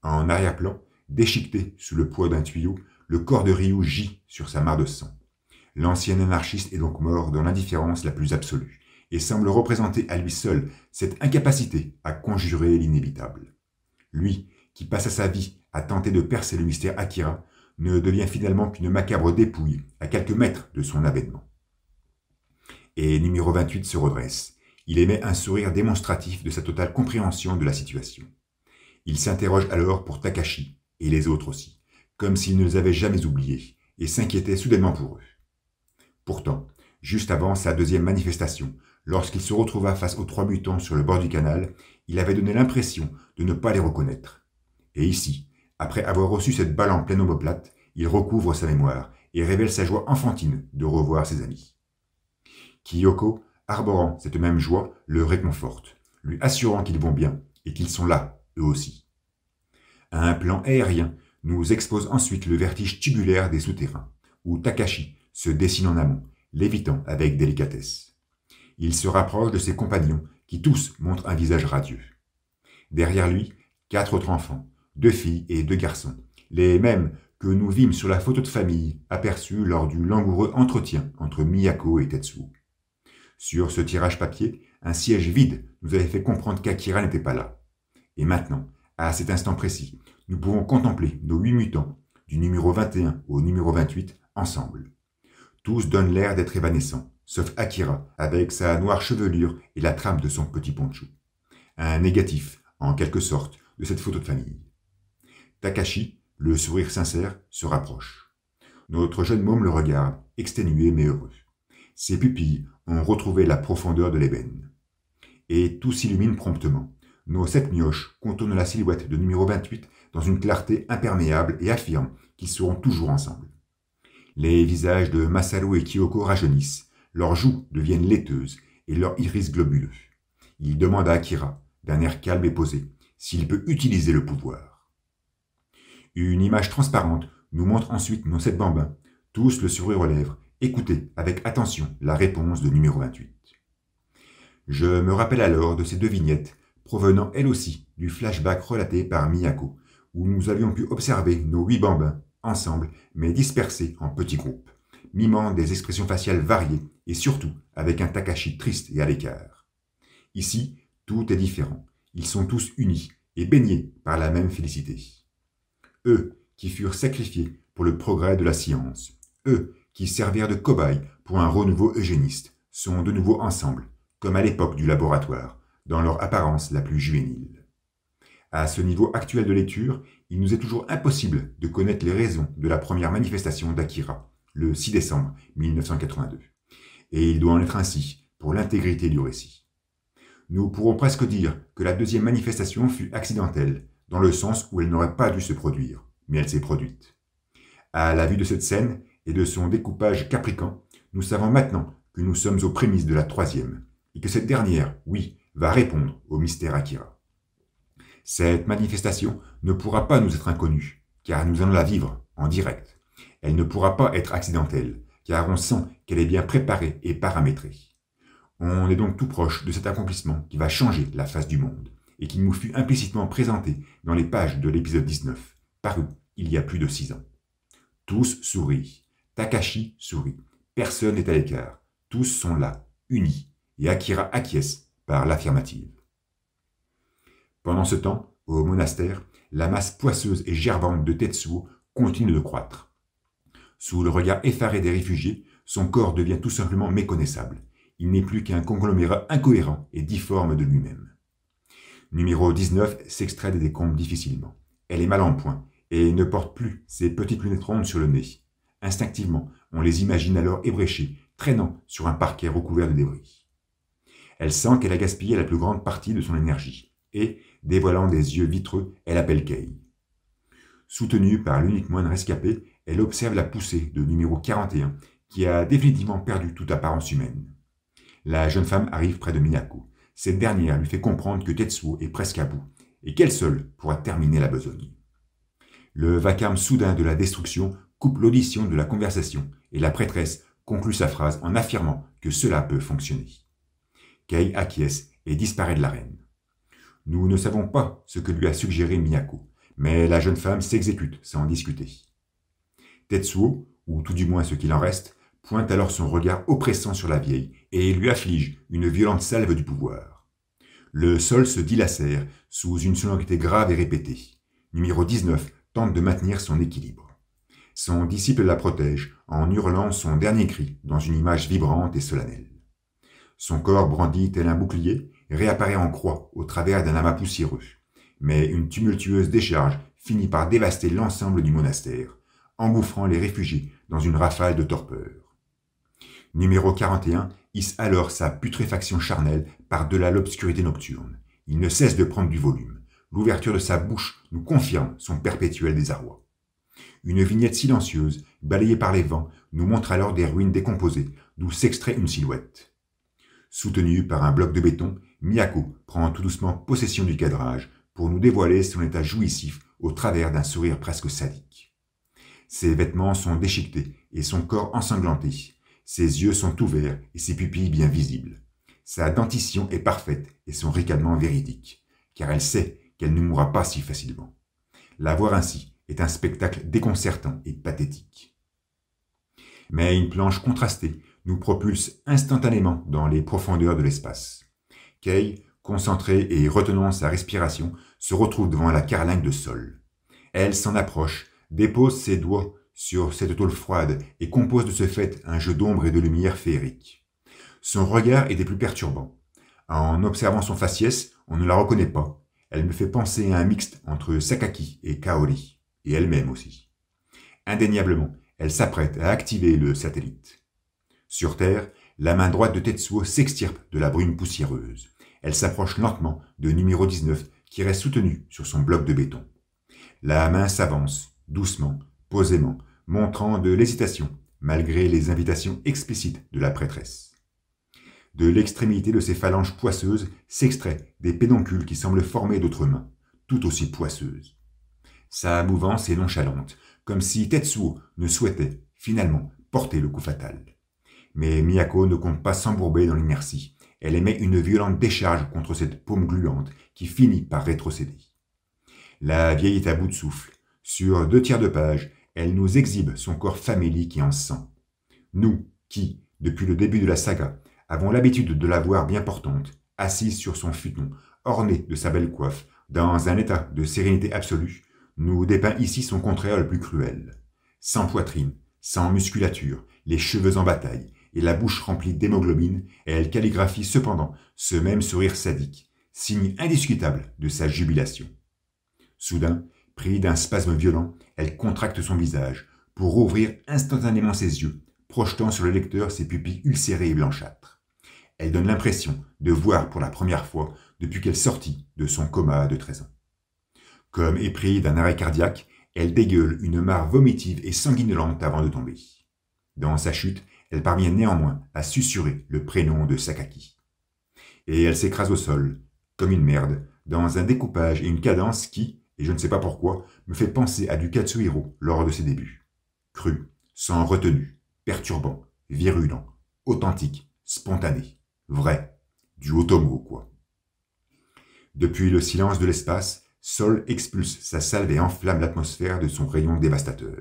En arrière-plan, déchiqueté sous le poids d'un tuyau, le corps de Ryu gît sur sa mare de sang. L'ancien anarchiste est donc mort dans l'indifférence la plus absolue, et semble représenter à lui seul cette incapacité à conjurer l'inévitable. Lui, qui passa sa vie à tenter de percer le mystère Akira, ne devient finalement qu'une macabre dépouille à quelques mètres de son avènement. Et numéro 28 se redresse. Il émet un sourire démonstratif de sa totale compréhension de la situation. Il s'interroge alors pour Takashi, et les autres aussi, comme s'il ne les avait jamais oubliés, et s'inquiétait soudainement pour eux. Pourtant, juste avant sa deuxième manifestation, lorsqu'il se retrouva face aux 3 mutants sur le bord du canal, il avait donné l'impression de ne pas les reconnaître. Et ici, après avoir reçu cette balle en pleine omoplate, il recouvre sa mémoire et révèle sa joie enfantine de revoir ses amis. Kyoko, arborant cette même joie, le réconforte, lui assurant qu'ils vont bien et qu'ils sont là, eux aussi. Un plan aérien nous expose ensuite le vertige tubulaire des souterrains, où Takashi se dessine en amont, l'évitant avec délicatesse. Il se rapproche de ses compagnons, qui tous montrent un visage radieux. Derrière lui, 4 autres enfants, 2 filles et 2 garçons, les mêmes que nous vîmes sur la photo de famille aperçue lors du langoureux entretien entre Miyako et Tetsuo. Sur ce tirage papier, un siège vide nous avait fait comprendre qu'Akira n'était pas là. Et maintenant, à cet instant précis, nous pouvons contempler nos 8 mutants, du numéro 21 au numéro 28, ensemble. Tous donnent l'air d'être évanescents, sauf Akira, avec sa noire chevelure et la trame de son petit poncho. Un négatif, en quelque sorte, de cette photo de famille. Takashi, le sourire sincère, se rapproche. Notre jeune môme le regarde, exténué mais heureux. Ses pupilles ont retrouvé la profondeur de l'ébène. Et tout s'illumine promptement. Nos 7 mioches contournent la silhouette de numéro 28 dans une clarté imperméable et affirment qu'ils seront toujours ensemble. Les visages de Masaru et Kyoko rajeunissent, leurs joues deviennent laiteuses et leurs iris globuleux. Il demande à Akira, d'un air calme et posé, s'il peut utiliser le pouvoir. Une image transparente nous montre ensuite nos 7 bambins, tous le sourire aux lèvres, écouter avec attention la réponse de numéro 28. Je me rappelle alors de ces 2 vignettes, provenant elles aussi du flashback relaté par Miyako, où nous avions pu observer nos 8 bambins, ensemble, mais dispersés en petits groupes, mimant des expressions faciales variées et surtout avec un Takashi triste et à l'écart. Ici, tout est différent. Ils sont tous unis et baignés par la même félicité. Eux qui furent sacrifiés pour le progrès de la science, eux qui servirent de cobayes pour un renouveau eugéniste, sont de nouveau ensemble, comme à l'époque du laboratoire, dans leur apparence la plus juvénile. À ce niveau actuel de lecture, il nous est toujours impossible de connaître les raisons de la première manifestation d'Akira, le 6 décembre 1982. Et il doit en être ainsi pour l'intégrité du récit. Nous pourrons presque dire que la deuxième manifestation fut accidentelle, dans le sens où elle n'aurait pas dû se produire, mais elle s'est produite. À la vue de cette scène et de son découpage capricant, nous savons maintenant que nous sommes aux prémices de la troisième, et que cette dernière, oui, va répondre au mystère Akira. Cette manifestation ne pourra pas nous être inconnue, car nous allons la vivre en direct. Elle ne pourra pas être accidentelle, car on sent qu'elle est bien préparée et paramétrée. On est donc tout proche de cet accomplissement qui va changer la face du monde, et qui nous fut implicitement présenté dans les pages de l'épisode 19, paru il y a plus de 6 ans. Tous sourient. Takashi sourit. Personne n'est à l'écart. Tous sont là, unis, et Akira acquiesce par l'affirmative. Pendant ce temps, au monastère, la masse poisseuse et gerbante de Tetsuo continue de croître. Sous le regard effaré des réfugiés, son corps devient tout simplement méconnaissable. Il n'est plus qu'un conglomérat incohérent et difforme de lui-même. Numéro 19 s'extrait des décombres difficilement. Elle est mal en point et ne porte plus ses petites lunettes rondes sur le nez. Instinctivement, on les imagine alors ébréchées, traînant sur un parquet recouvert de débris. Elle sent qu'elle a gaspillé la plus grande partie de son énergie, et, dévoilant des yeux vitreux, elle appelle Kay. Soutenue par l'unique moine rescapé, elle observe la poussée de numéro 41, qui a définitivement perdu toute apparence humaine. La jeune femme arrive près de Miyako. Cette dernière lui fait comprendre que Tetsuo est presque à bout, et qu'elle seule pourra terminer la besogne. Le vacarme soudain de la destruction coupe l'audition de la conversation, et la prêtresse conclut sa phrase en affirmant que cela peut fonctionner. Kay acquiesce et disparaît de l'arène. Nous ne savons pas ce que lui a suggéré Miyako, mais la jeune femme s'exécute sans discuter. Tetsuo, ou tout du moins ce qu'il en reste, pointe alors son regard oppressant sur la vieille et lui afflige une violente salve du pouvoir. Le sol se dilacère sous une sonorité grave et répétée. Numéro 19 tente de maintenir son équilibre. Son disciple la protège en hurlant son dernier cri dans une image vibrante et solennelle. Son corps brandi tel un bouclier réapparaît en croix au travers d'un amas poussiéreux, mais une tumultueuse décharge finit par dévaster l'ensemble du monastère, engouffrant les réfugiés dans une rafale de torpeur. Numéro 41 hisse alors sa putréfaction charnelle par-delà l'obscurité nocturne. Il ne cesse de prendre du volume. L'ouverture de sa bouche nous confirme son perpétuel désarroi. Une vignette silencieuse, balayée par les vents, nous montre alors des ruines décomposées, d'où s'extrait une silhouette. Soutenue par un bloc de béton, Miyako prend tout doucement possession du cadrage pour nous dévoiler son état jouissif au travers d'un sourire presque sadique. Ses vêtements sont déchiquetés et son corps ensanglanté. Ses yeux sont ouverts et ses pupilles bien visibles. Sa dentition est parfaite et son ricanement véridique, car elle sait qu'elle ne mourra pas si facilement. La voir ainsi est un spectacle déconcertant et pathétique. Mais une planche contrastée nous propulse instantanément dans les profondeurs de l'espace. Kay, concentrée et retenant sa respiration, se retrouve devant la carlingue de Sol. Elle s'en approche, dépose ses doigts sur cette tôle froide et compose de ce fait un jeu d'ombre et de lumière féerique. Son regard est des plus perturbants. En observant son faciès, on ne la reconnaît pas. Elle me fait penser à un mixte entre Sakaki et Kaori, et elle-même aussi. Indéniablement, elle s'apprête à activer le satellite. Sur Terre, la main droite de Tetsuo s'extirpe de la brume poussiéreuse. Elle s'approche lentement de numéro 19 qui reste soutenu sur son bloc de béton. La main s'avance, doucement, posément, montrant de l'hésitation, malgré les invitations explicites de la prêtresse. De l'extrémité de ses phalanges poisseuses s'extrait des pédoncules qui semblent former d'autres mains, tout aussi poisseuses. Sa mouvance est nonchalante, comme si Tetsuo ne souhaitait, finalement, porter le coup fatal. Mais Miyako ne compte pas s'embourber dans l'inertie. Elle émet une violente décharge contre cette paume gluante qui finit par rétrocéder. La vieille est à bout de souffle. Sur 2 tiers de page, elle nous exhibe son corps famélique et en sang. Nous, qui, depuis le début de la saga, avons l'habitude de la voir bien portante, assise sur son futon, ornée de sa belle coiffe, dans un état de sérénité absolue, nous dépeint ici son contraire le plus cruel. Sans poitrine, sans musculature, les cheveux en bataille, et la bouche remplie d'hémoglobine, elle calligraphie cependant ce même sourire sadique, signe indiscutable de sa jubilation. Soudain, pris d'un spasme violent, elle contracte son visage pour rouvrir instantanément ses yeux, projetant sur le lecteur ses pupilles ulcérées et blanchâtres. Elle donne l'impression de voir pour la première fois depuis qu'elle sortit de son coma de 13 ans. Comme épris d'un arrêt cardiaque, elle dégueule une mare vomitive et sanguinolente avant de tomber. Dans sa chute, elle parvient néanmoins à susurrer le prénom de Sakaki. Et elle s'écrase au sol, comme une merde, dans un découpage et une cadence qui, et je ne sais pas pourquoi, me fait penser à du Katsuhiro lors de ses débuts. Cru, sans retenue, perturbant, virulent, authentique, spontané, vrai, du Otomo, quoi. Depuis le silence de l'espace, Sol expulse sa salve et enflamme l'atmosphère de son rayon dévastateur.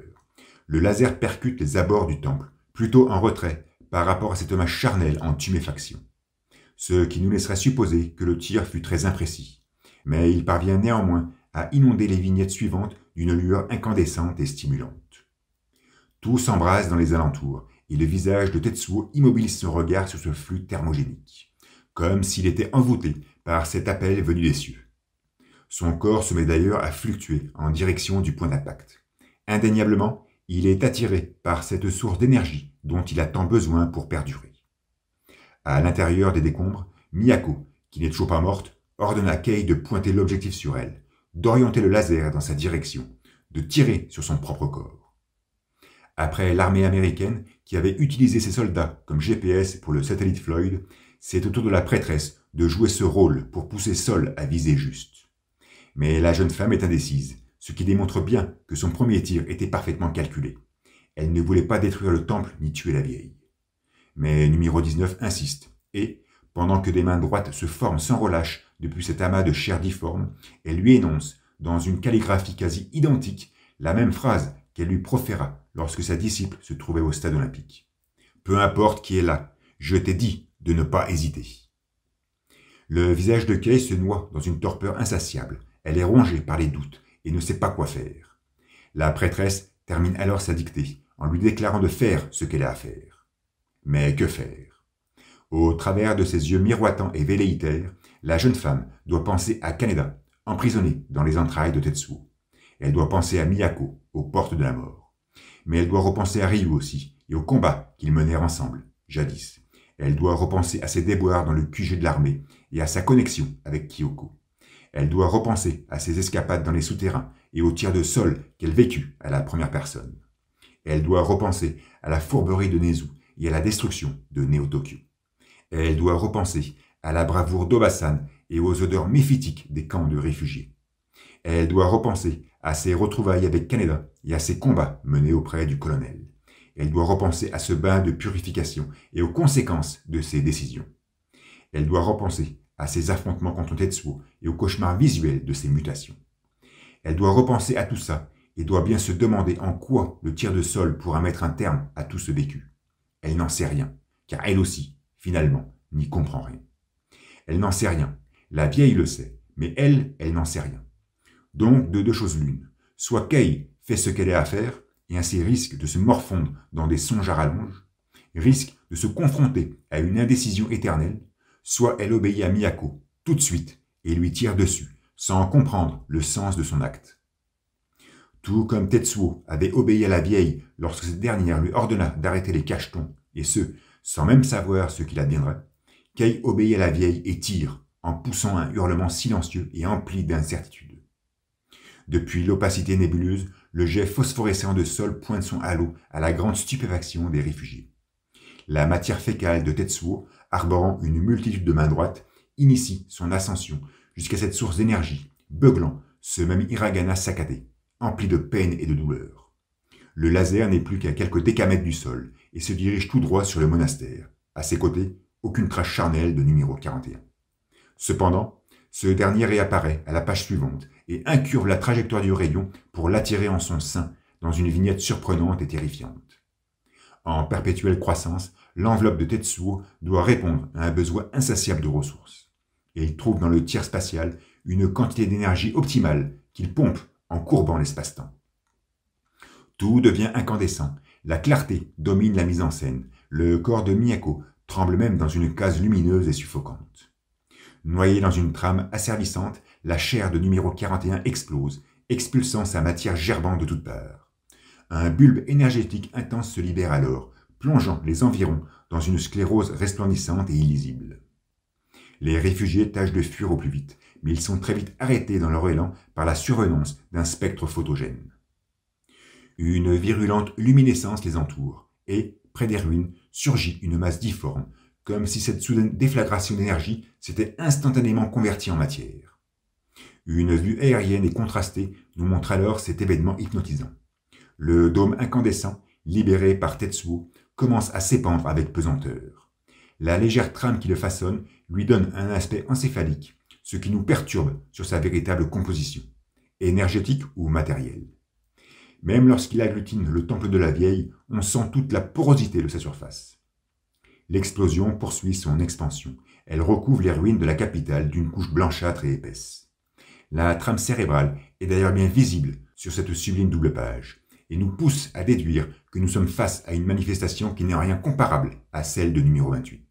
Le laser percute les abords du temple, plutôt en retrait par rapport à cette masse charnelle en tuméfaction. Ce qui nous laisserait supposer que le tir fut très imprécis. Mais il parvient néanmoins à inonder les vignettes suivantes d'une lueur incandescente et stimulante. Tout s'embrase dans les alentours, et le visage de Tetsuo immobilise son regard sur ce flux thermogénique, comme s'il était envoûté par cet appel venu des cieux. Son corps se met d'ailleurs à fluctuer en direction du point d'impact. Indéniablement, Il est attiré par cette source d'énergie dont il a tant besoin pour perdurer. À l'intérieur des décombres, Miyako, qui n'est toujours pas morte, ordonne à Kei de pointer l'objectif sur elle, d'orienter le laser dans sa direction, de tirer sur son propre corps. Après l'armée américaine, qui avait utilisé ses soldats comme GPS pour le satellite Floyd, c'est au tour de la prêtresse de jouer ce rôle pour pousser Sol à viser juste. Mais la jeune femme est indécise, ce qui démontre bien que son premier tir était parfaitement calculé. Elle ne voulait pas détruire le temple ni tuer la vieille. Mais numéro 19 insiste, et, pendant que des mains droites se forment sans relâche depuis cet amas de chair difforme, elle lui énonce, dans une calligraphie quasi identique, la même phrase qu'elle lui proféra lorsque sa disciple se trouvait au stade olympique. « Peu importe qui est là, je t'ai dit de ne pas hésiter. » Le visage de Kei se noie dans une torpeur insatiable. Elle est rongée par les doutes et ne sait pas quoi faire. La prêtresse termine alors sa dictée en lui déclarant de faire ce qu'elle a à faire. Mais que faire? Au travers de ses yeux miroitants et velléitaires, la jeune femme doit penser à Kaneda, emprisonnée dans les entrailles de Tetsuo. Elle doit penser à Miyako, aux portes de la mort. Mais elle doit repenser à Ryu aussi, et au combat qu'ils menèrent ensemble, jadis. Elle doit repenser à ses déboires dans le QG de l'armée et à sa connexion avec Kyoko. Elle doit repenser à ses escapades dans les souterrains et aux tirs de sol qu'elle vécut à la première personne. Elle doit repenser à la fourberie de Nezu et à la destruction de Neo-Tokyo. Elle doit repenser à la bravoure d'Obasan et aux odeurs méphitiques des camps de réfugiés. Elle doit repenser à ses retrouvailles avec Kaneda et à ses combats menés auprès du colonel. Elle doit repenser à ce bain de purification et aux conséquences de ses décisions. Elle doit repenser à ses affrontements contre Tetsuo et aux cauchemars visuels de ses mutations. Elle doit repenser à tout ça et doit bien se demander en quoi le tir de sol pourra mettre un terme à tout ce vécu. Elle n'en sait rien, car elle aussi, finalement, n'y comprend rien. Elle n'en sait rien, la vieille le sait, mais elle n'en sait rien. Donc, de deux choses l'une, soit Kei fait ce qu'elle a à faire, et ainsi risque de se morfondre dans des songes à rallonge, risque de se confronter à une indécision éternelle, soit elle obéit à Miyako, tout de suite, et lui tire dessus, sans comprendre le sens de son acte. Tout comme Tetsuo avait obéi à la vieille lorsque cette dernière lui ordonna d'arrêter les cachetons, et ce, sans même savoir ce qu'il adviendrait, Kei obéit à la vieille et tire, en poussant un hurlement silencieux et empli d'incertitude. Depuis l'opacité nébuleuse, le jet phosphorescent de Sol pointe son halo à la grande stupéfaction des réfugiés. La matière fécale de Tetsuo, arborant une multitude de mains droites, initie son ascension jusqu'à cette source d'énergie, beuglant ce même hiragana saccadé, empli de peine et de douleur. Le laser n'est plus qu'à quelques décamètres du sol et se dirige tout droit sur le monastère. À ses côtés, aucune trace charnelle de numéro 41. Cependant, ce dernier réapparaît à la page suivante et incurve la trajectoire du rayon pour l'attirer en son sein dans une vignette surprenante et terrifiante. En perpétuelle croissance, l'enveloppe de Tetsuo doit répondre à un besoin insatiable de ressources. Et il trouve dans le tiers spatial une quantité d'énergie optimale qu'il pompe en courbant l'espace-temps. Tout devient incandescent, la clarté domine la mise en scène, le corps de Miyako tremble même dans une case lumineuse et suffocante. Noyée dans une trame asservissante, la chair de numéro 41 explose, expulsant sa matière gerbante de toutes parts. Un bulbe énergétique intense se libère alors, plongeant les environs dans une sclérose resplendissante et illisible. Les réfugiés tâchent de fuir au plus vite, mais ils sont très vite arrêtés dans leur élan par la survenance d'un spectre photogène. Une virulente luminescence les entoure, et, près des ruines, surgit une masse difforme, comme si cette soudaine déflagration d'énergie s'était instantanément convertie en matière. Une vue aérienne et contrastée nous montre alors cet événement hypnotisant. Le dôme incandescent, libéré par Tetsuo, commence à s'épandre avec pesanteur. La légère trame qui le façonne lui donne un aspect encéphalique, ce qui nous perturbe sur sa véritable composition, énergétique ou matérielle. Même lorsqu'il agglutine le temple de la vieille, on sent toute la porosité de sa surface. L'explosion poursuit son expansion. Elle recouvre les ruines de la capitale d'une couche blanchâtre et épaisse. La trame cérébrale est d'ailleurs bien visible sur cette sublime double page, et nous pousse à déduire que nous sommes face à une manifestation qui n'est en rien comparable à celle de numéro 28.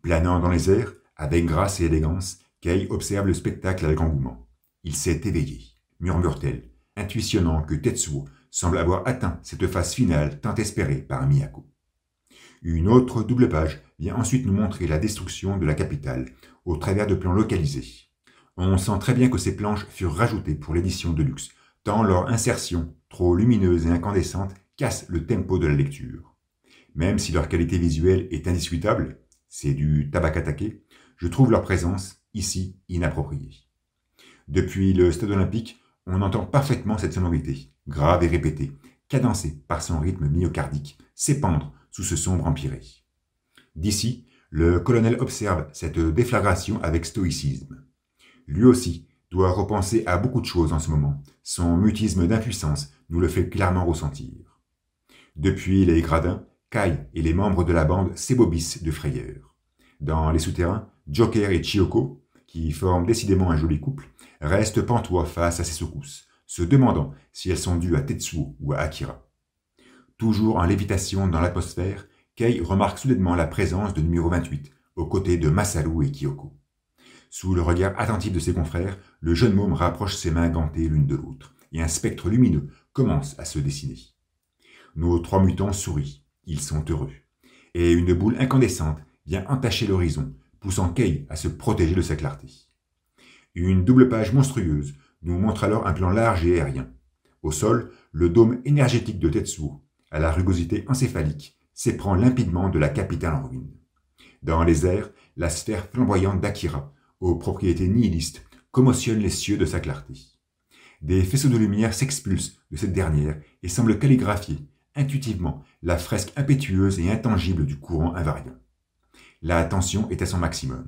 Planant dans les airs, avec grâce et élégance, Kei observe le spectacle avec engouement. Il s'est éveillé, murmure-t-elle, intuitionnant que Tetsuo semble avoir atteint cette phase finale tant espérée par Miyako. Une autre double page vient ensuite nous montrer la destruction de la capitale au travers de plans localisés. On sent très bien que ces planches furent rajoutées pour l'édition de luxe, tant leur insertion, trop lumineuse et incandescente, casse le tempo de la lecture. Même si leur qualité visuelle est indiscutable, c'est du tabakatake, je trouve leur présence, ici, inappropriée. Depuis le stade olympique, on entend parfaitement cette sonorité, grave et répétée, cadencée par son rythme myocardique, s'épandre sous ce sombre empyrée. D'ici, le colonel observe cette déflagration avec stoïcisme. Lui aussi doit repenser à beaucoup de choses en ce moment. Son mutisme d'impuissance nous le fait clairement ressentir. Depuis les gradins, Kai et les membres de la bande s'ébobissent de frayeur. Dans les souterrains, Joker et Chiyoko, qui forment décidément un joli couple, restent pantois face à ces secousses, se demandant si elles sont dues à Tetsuo ou à Akira. Toujours en lévitation dans l'atmosphère, Kei remarque soudainement la présence de numéro 28, aux côtés de Masaru et Kyoko. Sous le regard attentif de ses confrères, le jeune môme rapproche ses mains gantées l'une de l'autre, et un spectre lumineux commence à se dessiner. Nos trois mutants sourient, ils sont heureux, et une boule incandescente vient entacher l'horizon, poussant Kei à se protéger de sa clarté. Une double page monstrueuse nous montre alors un plan large et aérien. Au sol, le dôme énergétique de Tetsuo, à la rugosité encéphalique, s'éprend limpidement de la capitale en ruine. Dans les airs, la sphère flamboyante d'Akira, aux propriétés nihilistes, commotionne les cieux de sa clarté. Des faisceaux de lumière s'expulsent de cette dernière et semblent calligraphier, intuitivement, la fresque impétueuse et intangible du courant invariant. La tension est à son maximum.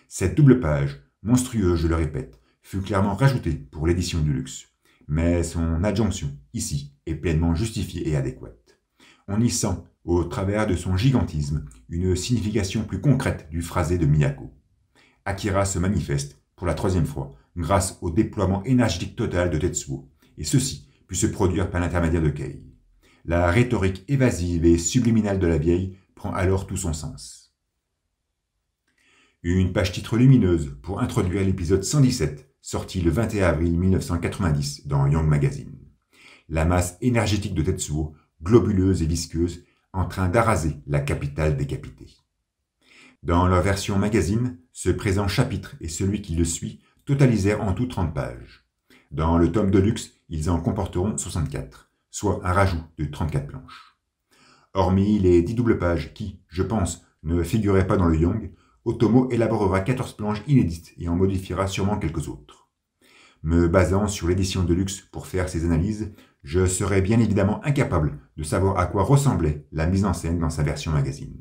Cette double page, monstrueuse je le répète, fut clairement rajoutée pour l'édition du luxe, mais son adjonction, ici, est pleinement justifiée et adéquate. On y sent, au travers de son gigantisme, une signification plus concrète du phrasé de Miyako. Akira se manifeste, pour la troisième fois, grâce au déploiement énergétique total de Tetsuo, et ceci put se produire par l'intermédiaire de Kei. La rhétorique évasive et subliminale de la vieille prend alors tout son sens. Une page titre lumineuse pour introduire l'épisode 117, sorti le 21 avril 1990 dans Young Magazine. La masse énergétique de Tetsuo, globuleuse et visqueuse, en train d'araser la capitale décapitée. Dans leur version magazine, ce présent chapitre et celui qui le suit totalisèrent en tout 30 pages. Dans le tome de luxe, ils en comporteront 64, soit un rajout de 34 planches. Hormis les 10 doubles pages qui, je pense, ne figuraient pas dans le Young, Otomo élaborera 14 planches inédites et en modifiera sûrement quelques autres. Me basant sur l'édition de luxe pour faire ces analyses, je serais bien évidemment incapable de savoir à quoi ressemblait la mise en scène dans sa version magazine.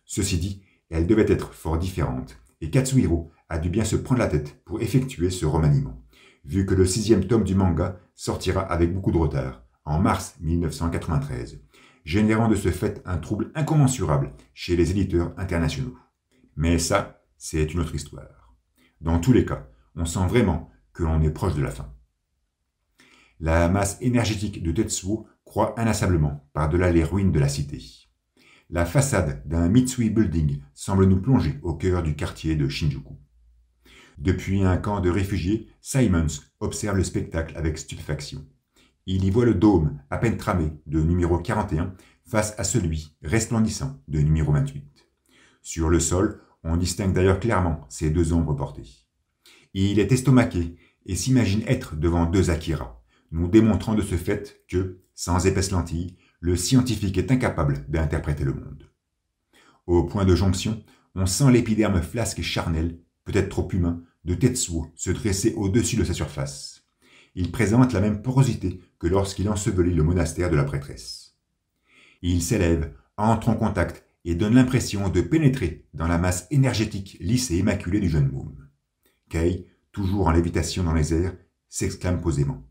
Ceci dit, elle devait être fort différente, et Katsuhiro a dû bien se prendre la tête pour effectuer ce remaniement, vu que le 6e tome du manga sortira avec beaucoup de retard, en mars 1993, générant de ce fait un trouble incommensurable chez les éditeurs internationaux. Mais ça, c'est une autre histoire. Dans tous les cas, on sent vraiment que l'on est proche de la fin. La masse énergétique de Tetsuo croît inlassablement par-delà les ruines de la cité. La façade d'un Mitsui Building semble nous plonger au cœur du quartier de Shinjuku. Depuis un camp de réfugiés, Simons observe le spectacle avec stupéfaction. Il y voit le dôme à peine tramé de numéro 41 face à celui resplendissant de numéro 28. Sur le sol, on distingue d'ailleurs clairement ces deux ombres portées. Il est estomaqué et s'imagine être devant deux Akira, nous démontrant de ce fait que, sans épaisse lentille, le scientifique est incapable d'interpréter le monde. Au point de jonction, on sent l'épiderme flasque et charnel, peut-être trop humain, de Tetsuo se dresser au-dessus de sa surface. Il présente la même porosité que lorsqu'il ensevelit le monastère de la prêtresse. Il s'élève, entre en contact et donne l'impression de pénétrer dans la masse énergétique lisse et immaculée du jeune môme. Kei, toujours en lévitation dans les airs, s'exclame posément.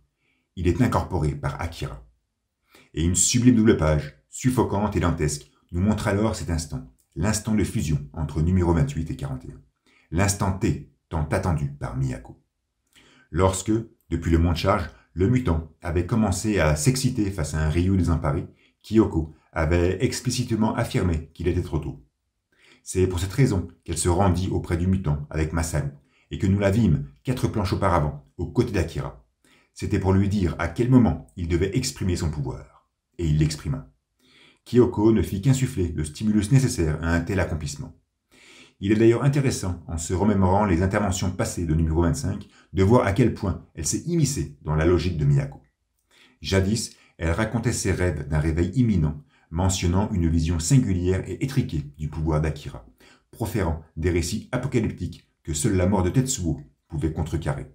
Il est incorporé par Akira. Et une sublime double page, suffocante et dantesque, nous montre alors cet instant, l'instant de fusion entre numéro 28 et 41. L'instant T, tant attendu par Miyako. Lorsque, depuis le mont de charge, le mutant avait commencé à s'exciter face à un Ryu désemparé, Kyoko avait explicitement affirmé qu'il était trop tôt. C'est pour cette raison qu'elle se rendit auprès du mutant avec Masaru, et que nous la vîmes 4 planches auparavant, aux côtés d'Akira. c'était pour lui dire à quel moment il devait exprimer son pouvoir. Et il l'exprima. Kyoko ne fit qu'insuffler le stimulus nécessaire à un tel accomplissement. Il est d'ailleurs intéressant, en se remémorant les interventions passées de numéro 25, de voir à quel point elle s'est immiscée dans la logique de Miyako. Jadis, elle racontait ses rêves d'un réveil imminent, mentionnant une vision singulière et étriquée du pouvoir d'Akira, proférant des récits apocalyptiques que seule la mort de Tetsuo pouvait contrecarrer,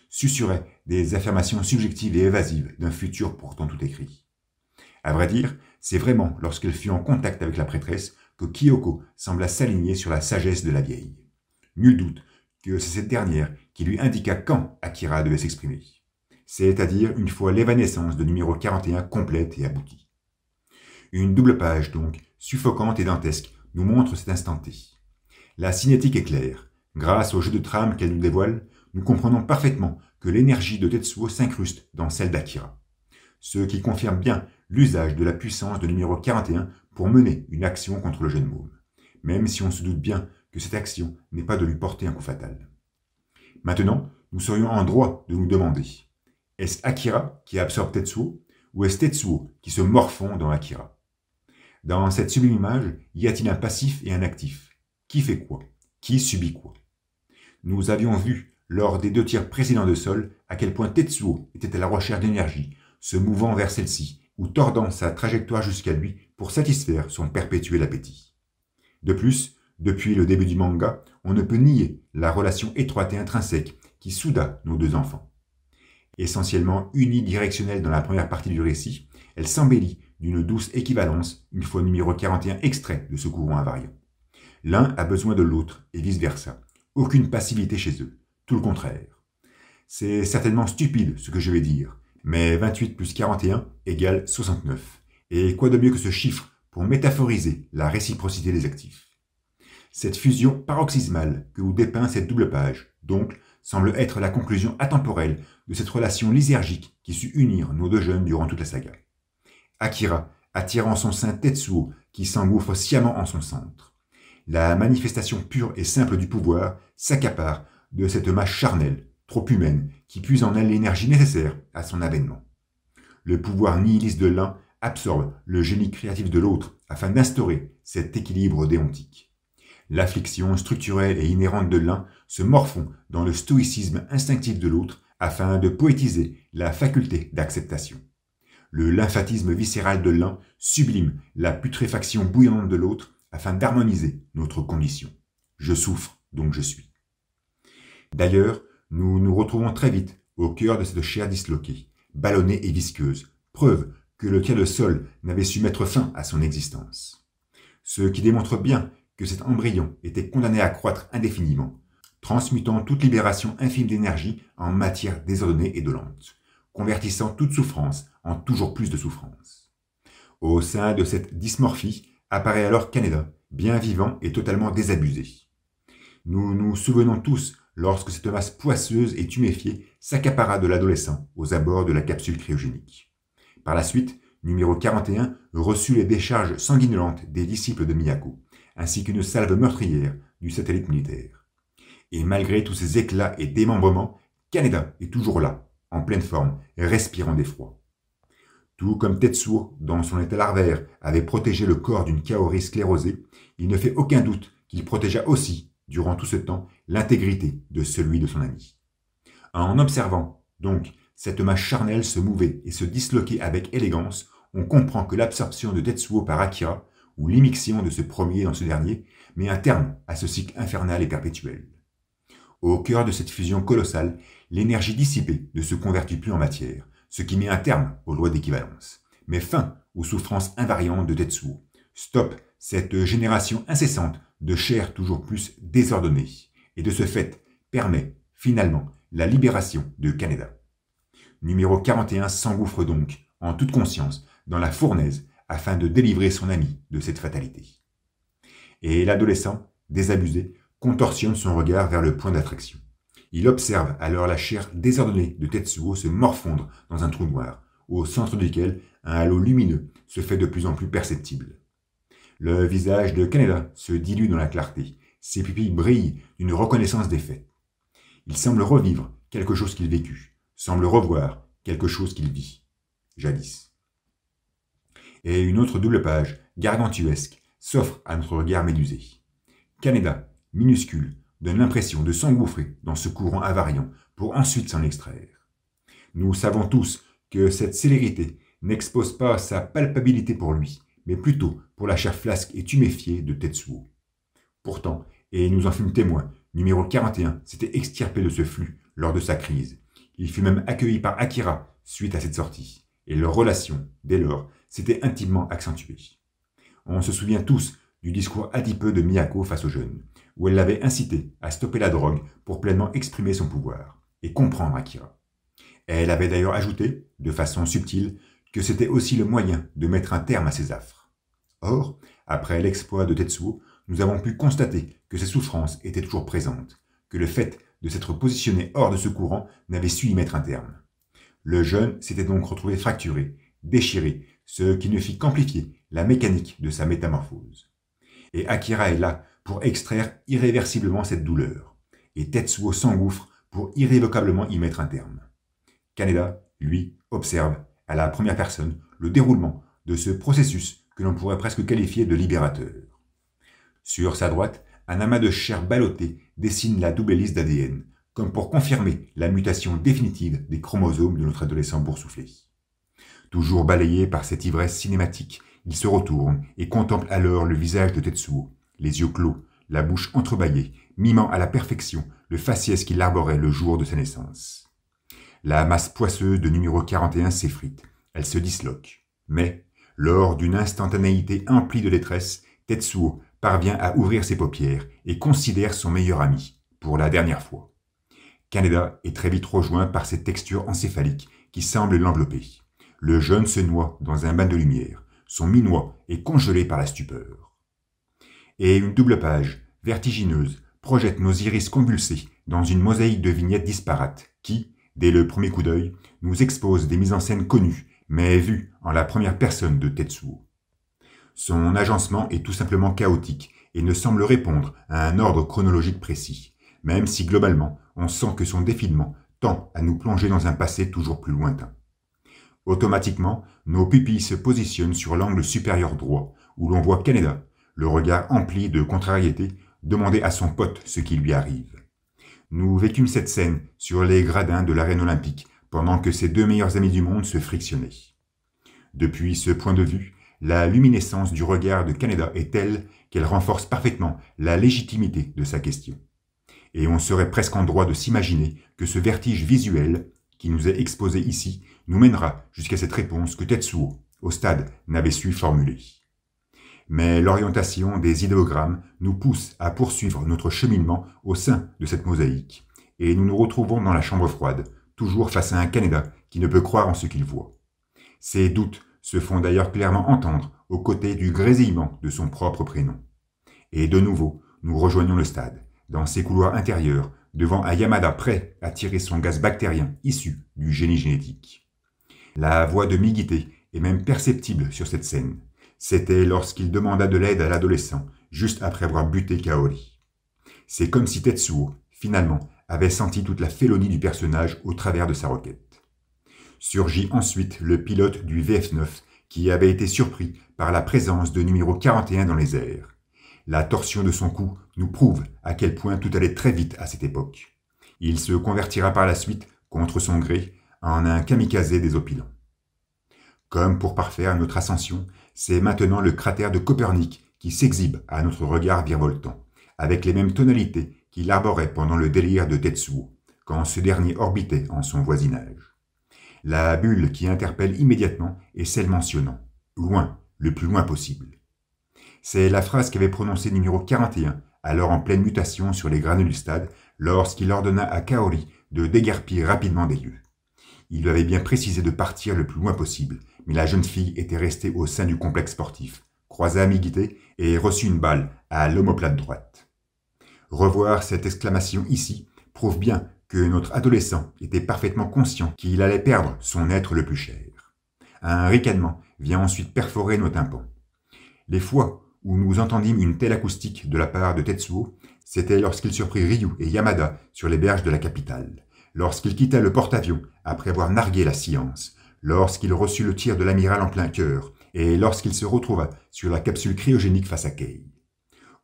susurrait des affirmations subjectives et évasives d'un futur pourtant tout écrit. À vrai dire, c'est vraiment lorsqu'elle fut en contact avec la prêtresse que Kyoko sembla s'aligner sur la sagesse de la vieille. Nul doute que c'est cette dernière qui lui indiqua quand Akira devait s'exprimer, c'est-à-dire une fois l'évanescence de numéro 41 complète et aboutie. Une double page donc, suffocante et dantesque, nous montre cet instant T. La cinétique est claire. Grâce au jeu de trame qu'elle nous dévoile, nous comprenons parfaitement que l'énergie de Tetsuo s'incruste dans celle d'Akira. Ce qui confirme bien l'usage de la puissance de numéro 41 pour mener une action contre le jeune môme, même si on se doute bien que cette action n'est pas de lui porter un coup fatal. Maintenant, nous serions en droit de nous demander, est-ce Akira qui absorbe Tetsuo, ou est-ce Tetsuo qui se morfond dans Akira? Dans cette sublime image, y a-t-il un passif et un actif? Qui fait quoi? Qui subit quoi? Nous avions vu, lors des 2 tiers précédents de Sol, à quel point Tetsuo était à la recherche d'énergie, se mouvant vers celle-ci, ou tordant sa trajectoire jusqu'à lui pour satisfaire son perpétuel appétit. De plus, depuis le début du manga, on ne peut nier la relation étroite et intrinsèque qui souda nos 2 enfants. Essentiellement unidirectionnelle dans la première partie du récit, elle s'embellit d'une douce équivalence une fois numéro 41 extrait de ce courant invariant. L'un a besoin de l'autre et vice-versa. Aucune passivité chez eux, tout le contraire. C'est certainement stupide ce que je vais dire, mais 28 plus 41 égale 69. Et quoi de mieux que ce chiffre pour métaphoriser la réciprocité des actifs? Cette fusion paroxysmale que vous dépeint cette double page, donc, semble être la conclusion atemporelle de cette relation lysergique qui sut unir nos 2 jeunes durant toute la saga. Akira attirant en son sein Tetsuo qui s'engouffre sciemment en son centre. La manifestation pure et simple du pouvoir s'accapare de cette masse charnelle, trop humaine, qui puise en elle l'énergie nécessaire à son avènement. Le pouvoir nihiliste de l'un absorbe le génie créatif de l'autre afin d'instaurer cet équilibre déontique. L'affliction structurelle et inhérente de l'un se morfond dans le stoïcisme instinctif de l'autre afin de poétiser la faculté d'acceptation. Le lymphatisme viscéral de l'un sublime la putréfaction bouillante de l'autre afin d'harmoniser notre condition. Je souffre, donc je suis. D'ailleurs, nous nous retrouvons très vite au cœur de cette chair disloquée, ballonnée et visqueuse, preuve que le tiers de sol n'avait su mettre fin à son existence. Ce qui démontre bien que cet embryon était condamné à croître indéfiniment, transmutant toute libération infime d'énergie en matière désordonnée et dolente, convertissant toute souffrance en toujours plus de souffrance. Au sein de cette dysmorphie apparaît alors Kaneda, bien vivant et totalement désabusé. Nous nous souvenons tous lorsque cette masse poisseuse et tuméfiée s'accapara de l'adolescent aux abords de la capsule cryogénique. Par la suite, numéro 41 reçut les décharges sanguinolentes des disciples de Miyako, ainsi qu'une salve meurtrière du satellite militaire. Et malgré tous ces éclats et démembrements, Kaneda est toujours là, en pleine forme, respirant d'effroi. Tout comme Tetsuo, dans son état larvaire, avait protégé le corps d'une Kaori sclérosée, il ne fait aucun doute qu'il protégea aussi, durant tout ce temps, l'intégrité de celui de son ami. En observant, donc, cette masse charnelle se mouver et se disloquer avec élégance, on comprend que l'absorption de Tetsuo par Akira, ou l'immixtion de ce premier dans ce dernier, met un terme à ce cycle infernal et perpétuel. Au cœur de cette fusion colossale, l'énergie dissipée ne se convertit plus en matière, ce qui met un terme aux lois d'équivalence, met fin aux souffrances invariantes de Tetsuo. Stop cette génération incessante de chair toujours plus désordonnée, et de ce fait permet, finalement, la libération de Kaneda. Numéro 41 s'engouffre donc, en toute conscience, dans la fournaise afin de délivrer son ami de cette fatalité. Et l'adolescent, désabusé, contorsionne son regard vers le point d'attraction. Il observe alors la chair désordonnée de Tetsuo se morfondre dans un trou noir, au centre duquel un halo lumineux se fait de plus en plus perceptible. Le visage de Kaneda se dilue dans la clarté, ses pupilles brillent d'une reconnaissance des faits. Il semble revivre quelque chose qu'il vécut, semble revoir quelque chose qu'il vit, jadis. Et une autre double page, gargantuesque, s'offre à notre regard médusé. Kaneda, minuscule, donne l'impression de s'engouffrer dans ce courant invariant pour ensuite s'en extraire. Nous savons tous que cette célérité n'expose pas sa palpabilité pour lui, mais plutôt pour la chair flasque et tuméfiée de Tetsuo. Pourtant, et nous en fûmes témoins, numéro 41 s'était extirpé de ce flux lors de sa crise. Il fut même accueilli par Akira suite à cette sortie, et leur relation, dès lors, s'était intimement accentuée. On se souvient tous du discours adipeux de Miyako face aux jeunes, où elle l'avait incité à stopper la drogue pour pleinement exprimer son pouvoir, et comprendre Akira. Elle avait d'ailleurs ajouté, de façon subtile, que c'était aussi le moyen de mettre un terme à ses affres. Or, après l'exploit de Tetsuo, nous avons pu constater que ses souffrances étaient toujours présentes, que le fait de s'être positionné hors de ce courant n'avait su y mettre un terme. Le jeune s'était donc retrouvé fracturé, déchiré, ce qui ne fit qu'amplifier la mécanique de sa métamorphose. Et Akira est là pour extraire irréversiblement cette douleur, et Tetsuo s'engouffre pour irrévocablement y mettre un terme. Kaneda, lui, observe, à la première personne, le déroulement de ce processus que l'on pourrait presque qualifier de libérateur. Sur sa droite, un amas de chair ballottée dessine la double hélice d'ADN, comme pour confirmer la mutation définitive des chromosomes de notre adolescent boursouflé. Toujours balayé par cette ivresse cinématique, il se retourne et contemple alors le visage de Tetsuo, les yeux clos, la bouche entrebâillée, mimant à la perfection le faciès qu'il arborait le jour de sa naissance. La masse poisseuse de numéro 41 s'effrite, elle se disloque. Mais, lors d'une instantanéité emplie de détresse, Tetsuo parvient à ouvrir ses paupières et considère son meilleur ami, pour la dernière fois. Kaneda est très vite rejoint par cette texture encéphalique qui semble l'envelopper. Le jeune se noie dans un bain de lumière, son minois est congelé par la stupeur. Et une double page, vertigineuse, projette nos iris convulsés dans une mosaïque de vignettes disparates qui, dès le premier coup d'œil, nous expose des mises en scène connues, mais vues en la première personne de Tetsuo. Son agencement est tout simplement chaotique et ne semble répondre à un ordre chronologique précis, même si globalement on sent que son défilement tend à nous plonger dans un passé toujours plus lointain. Automatiquement, nos pupilles se positionnent sur l'angle supérieur droit, où l'on voit Kaneda, le regard empli de contrariété, demander à son pote ce qui lui arrive. Nous vécûmes cette scène sur les gradins de l'arène olympique, pendant que ses deux meilleurs amis du monde se frictionnaient. Depuis ce point de vue, la luminescence du regard de Kaneda est telle qu'elle renforce parfaitement la légitimité de sa question. Et on serait presque en droit de s'imaginer que ce vertige visuel, qui nous est exposé ici, nous mènera jusqu'à cette réponse que Tetsuo, au stade, n'avait su formuler. Mais l'orientation des idéogrammes nous pousse à poursuivre notre cheminement au sein de cette mosaïque, et nous nous retrouvons dans la chambre froide, toujours face à un Kaneda qui ne peut croire en ce qu'il voit. Ses doutes se font d'ailleurs clairement entendre aux côtés du grésillement de son propre prénom. Et de nouveau, nous rejoignons le stade, dans ses couloirs intérieurs, devant un Yamada prêt à tirer son gaz bactérien issu du génie génétique. La voix de Migite est même perceptible sur cette scène. C'était lorsqu'il demanda de l'aide à l'adolescent, juste après avoir buté Kaori. C'est comme si Tetsuo, finalement, avait senti toute la félonie du personnage au travers de sa requête. Surgit ensuite le pilote du VF9 qui avait été surpris par la présence de numéro 41 dans les airs. La torsion de son cou nous prouve à quel point tout allait très vite à cette époque. Il se convertira par la suite, contre son gré, en un kamikaze désopilant. Comme pour parfaire notre ascension, c'est maintenant le cratère de Copernic qui s'exhibe à notre regard virevoltant, avec les mêmes tonalités qu'il arborait pendant le délire de Tetsuo, quand ce dernier orbitait en son voisinage. La bulle qui interpelle immédiatement est celle mentionnant « loin, le plus loin possible ». C'est la phrase qu'avait prononcée numéro 41, alors en pleine mutation sur les granules du stade, lorsqu'il ordonna à Kaori de déguerpir rapidement des lieux. Il lui avait bien précisé de partir le plus loin possible, mais la jeune fille était restée au sein du complexe sportif, croisa Migite et reçut une balle à l'omoplate droite. Revoir cette exclamation ici prouve bien que notre adolescent était parfaitement conscient qu'il allait perdre son être le plus cher. Un ricanement vient ensuite perforer nos tympans. Les fois où nous entendîmes une telle acoustique de la part de Tetsuo, c'était lorsqu'il surprit Ryu et Yamada sur les berges de la capitale, lorsqu'il quitta le porte-avions après avoir nargué la science, lorsqu'il reçut le tir de l'amiral en plein cœur, et lorsqu'il se retrouva sur la capsule cryogénique face à Kay.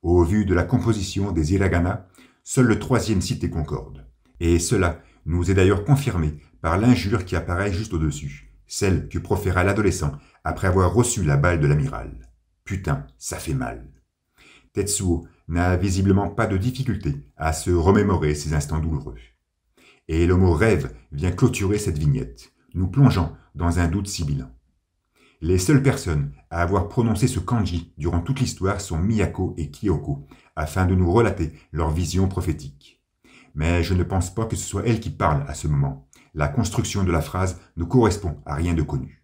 Au vu de la composition des hiragana, seul le troisième cité concorde. Et cela nous est d'ailleurs confirmé par l'injure qui apparaît juste au-dessus, celle que proféra l'adolescent après avoir reçu la balle de l'amiral. Putain, ça fait mal. Tetsuo n'a visiblement pas de difficulté à se remémorer ces instants douloureux. Et le mot rêve vient clôturer cette vignette, nous plongeant dans un doute sibilant. Les seules personnes à avoir prononcé ce kanji durant toute l'histoire sont Miyako et Kyoko, afin de nous relater leur vision prophétique. Mais je ne pense pas que ce soit elles qui parlent à ce moment. La construction de la phrase ne correspond à rien de connu.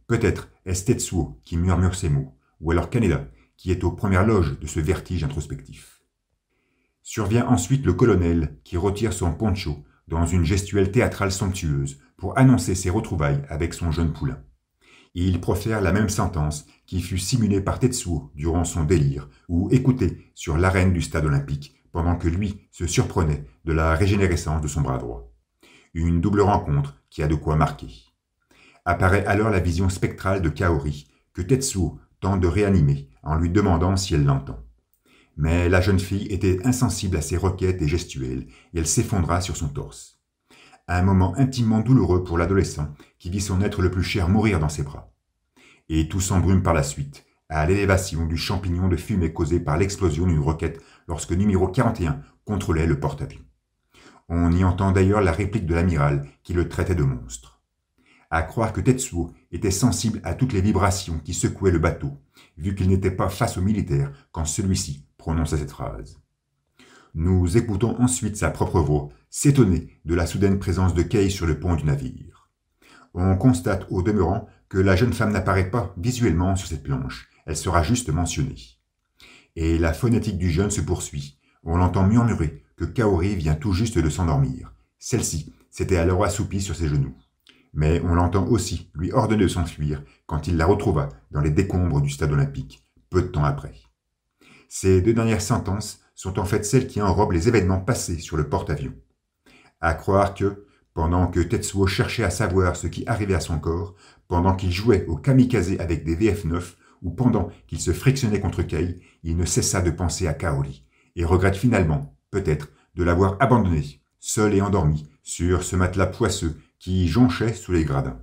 Peut-être est-ce Tetsuo qui murmure ces mots, ou alors Kaneda, qui est aux premières loges de ce vertige introspectif. Survient ensuite le colonel qui retire son poncho dans une gestuelle théâtrale somptueuse pour annoncer ses retrouvailles avec son jeune poulain. Il profère la même sentence qui fut simulée par Tetsuo durant son délire ou écoutée sur l'arène du stade olympique pendant que lui se surprenait de la régénérescence de son bras droit. Une double rencontre qui a de quoi marquer. Apparaît alors la vision spectrale de Kaori que Tetsuo tente de réanimer en lui demandant si elle l'entend. Mais la jeune fille était insensible à ses requêtes et gestuelles et elle s'effondra sur son torse. Un moment intimement douloureux pour l'adolescent qui vit son être le plus cher mourir dans ses bras. Et tout s'embrume par la suite, à l'élévation du champignon de fumée causé par l'explosion d'une roquette lorsque numéro 41 contrôlait le porte-avions. On y entend d'ailleurs la réplique de l'amiral qui le traitait de monstre. À croire que Tetsuo était sensible à toutes les vibrations qui secouaient le bateau, vu qu'il n'était pas face au militaire quand celui-ci prononçait cette phrase. Nous écoutons ensuite sa propre voix s'étonner de la soudaine présence de Kay sur le pont du navire. On constate au demeurant que la jeune femme n'apparaît pas visuellement sur cette planche, elle sera juste mentionnée. Et la phonétique du jeune se poursuit, on l'entend murmurer que Kaori vient tout juste de s'endormir. Celle-ci s'était alors assoupie sur ses genoux. Mais on l'entend aussi lui ordonner de s'enfuir quand il la retrouva dans les décombres du stade olympique, peu de temps après. Ces deux dernières sentences sont en fait celles qui enrobent les événements passés sur le porte-avions. À croire que, pendant que Tetsuo cherchait à savoir ce qui arrivait à son corps, pendant qu'il jouait au kamikaze avec des VF9, ou pendant qu'il se frictionnait contre Kay, il ne cessa de penser à Kaori, et regrette finalement, peut-être, de l'avoir abandonné, seul et endormi, sur ce matelas poisseux qui jonchait sous les gradins.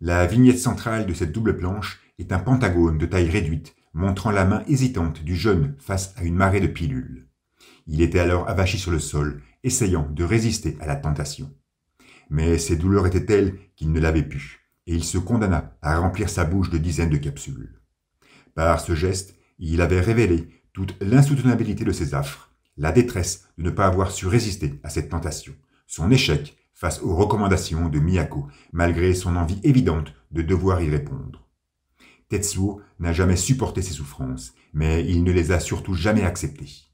La vignette centrale de cette double planche est un pentagone de taille réduite, montrant la main hésitante du jeune face à une marée de pilules. Il était alors avachi sur le sol, essayant de résister à la tentation. Mais ses douleurs étaient telles qu'il ne l'avait pu, et il se condamna à remplir sa bouche de dizaines de capsules. Par ce geste, il avait révélé toute l'insoutenabilité de ses affres, la détresse de ne pas avoir su résister à cette tentation, son échec face aux recommandations de Miyako, malgré son envie évidente de devoir y répondre. Tetsuo n'a jamais supporté ses souffrances, mais il ne les a surtout jamais acceptées.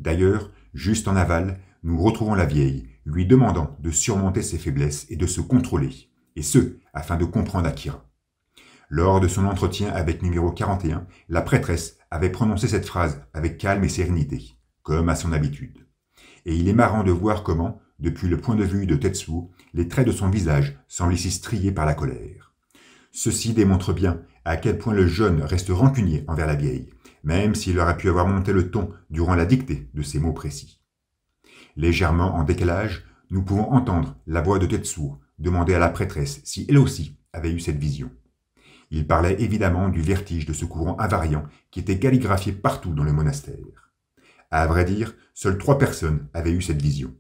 D'ailleurs, juste en aval, nous retrouvons la vieille, lui demandant de surmonter ses faiblesses et de se contrôler, et ce, afin de comprendre Akira. Lors de son entretien avec numéro 41, la prêtresse avait prononcé cette phrase avec calme et sérénité, comme à son habitude. Et il est marrant de voir comment, depuis le point de vue de Tetsuo, les traits de son visage semblent ici striés par la colère. Ceci démontre bien à quel point le jeune reste rancunier envers la vieille, même s'il aurait pu avoir monté le ton durant la dictée de ces mots précis. Légèrement en décalage, nous pouvons entendre la voix de Tetsuo demander à la prêtresse si elle aussi avait eu cette vision. Il parlait évidemment du vertige de ce courant invariant qui était calligraphié partout dans le monastère. À vrai dire, seules 3 personnes avaient eu cette vision.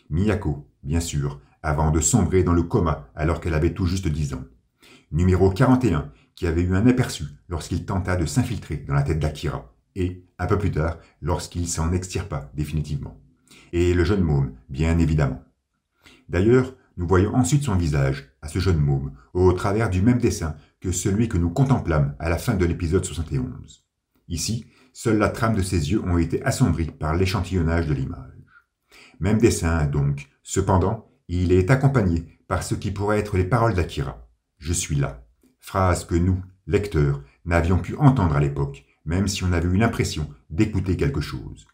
Miyako, bien sûr, avant de sombrer dans le coma alors qu'elle avait tout juste 10 ans. Numéro 41, qui avait eu un aperçu lorsqu'il tenta de s'infiltrer dans la tête d'Akira, et, un peu plus tard, lorsqu'il s'en extirpa définitivement. Et le jeune môme, bien évidemment. D'ailleurs, nous voyons ensuite son visage, à ce jeune môme, au travers du même dessin que celui que nous contemplâmes à la fin de l'épisode 71. Ici, seule la trame de ses yeux ont été assombris par l'échantillonnage de l'image. Même dessin, donc. Cependant, il est accompagné par ce qui pourrait être les paroles d'Akira. « Je suis là », phrase que nous, lecteurs, n'avions pu entendre à l'époque, même si on avait eu l'impression d'écouter quelque chose.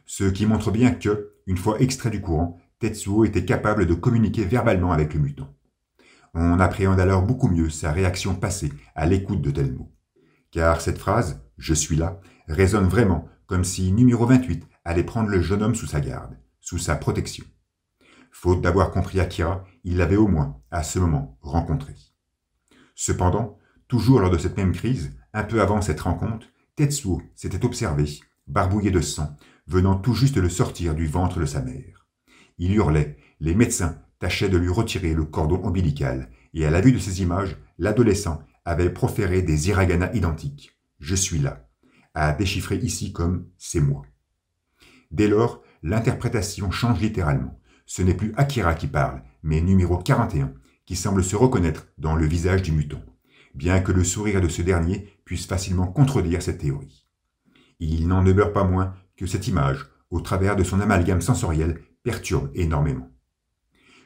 Ce qui montre bien que, une fois extrait du courant, Tetsuo était capable de communiquer verbalement avec le mutant. On appréhende alors beaucoup mieux sa réaction passée à l'écoute de tels mots. Car cette phrase « Je suis là » résonne vraiment comme si numéro 28 allait prendre le jeune homme sous sa garde, sous sa protection. Faute d'avoir compris Akira, il l'avait au moins, à ce moment, rencontré. Cependant, toujours lors de cette même crise, un peu avant cette rencontre, Tetsuo s'était observé, barbouillé de sang, venant tout juste de le sortir du ventre de sa mère. Il hurlait, les médecins tâchaient de lui retirer le cordon ombilical, et à la vue de ces images, l'adolescent avait proféré des hiragana identiques. « Je suis là », à déchiffrer ici comme « c'est moi ». Dès lors, l'interprétation change littéralement. Ce n'est plus Akira qui parle, mais numéro 41, qui semble se reconnaître dans le visage du mutant, bien que le sourire de ce dernier puisse facilement contredire cette théorie. Il n'en demeure pas moins que cette image, au travers de son amalgame sensoriel, perturbe énormément.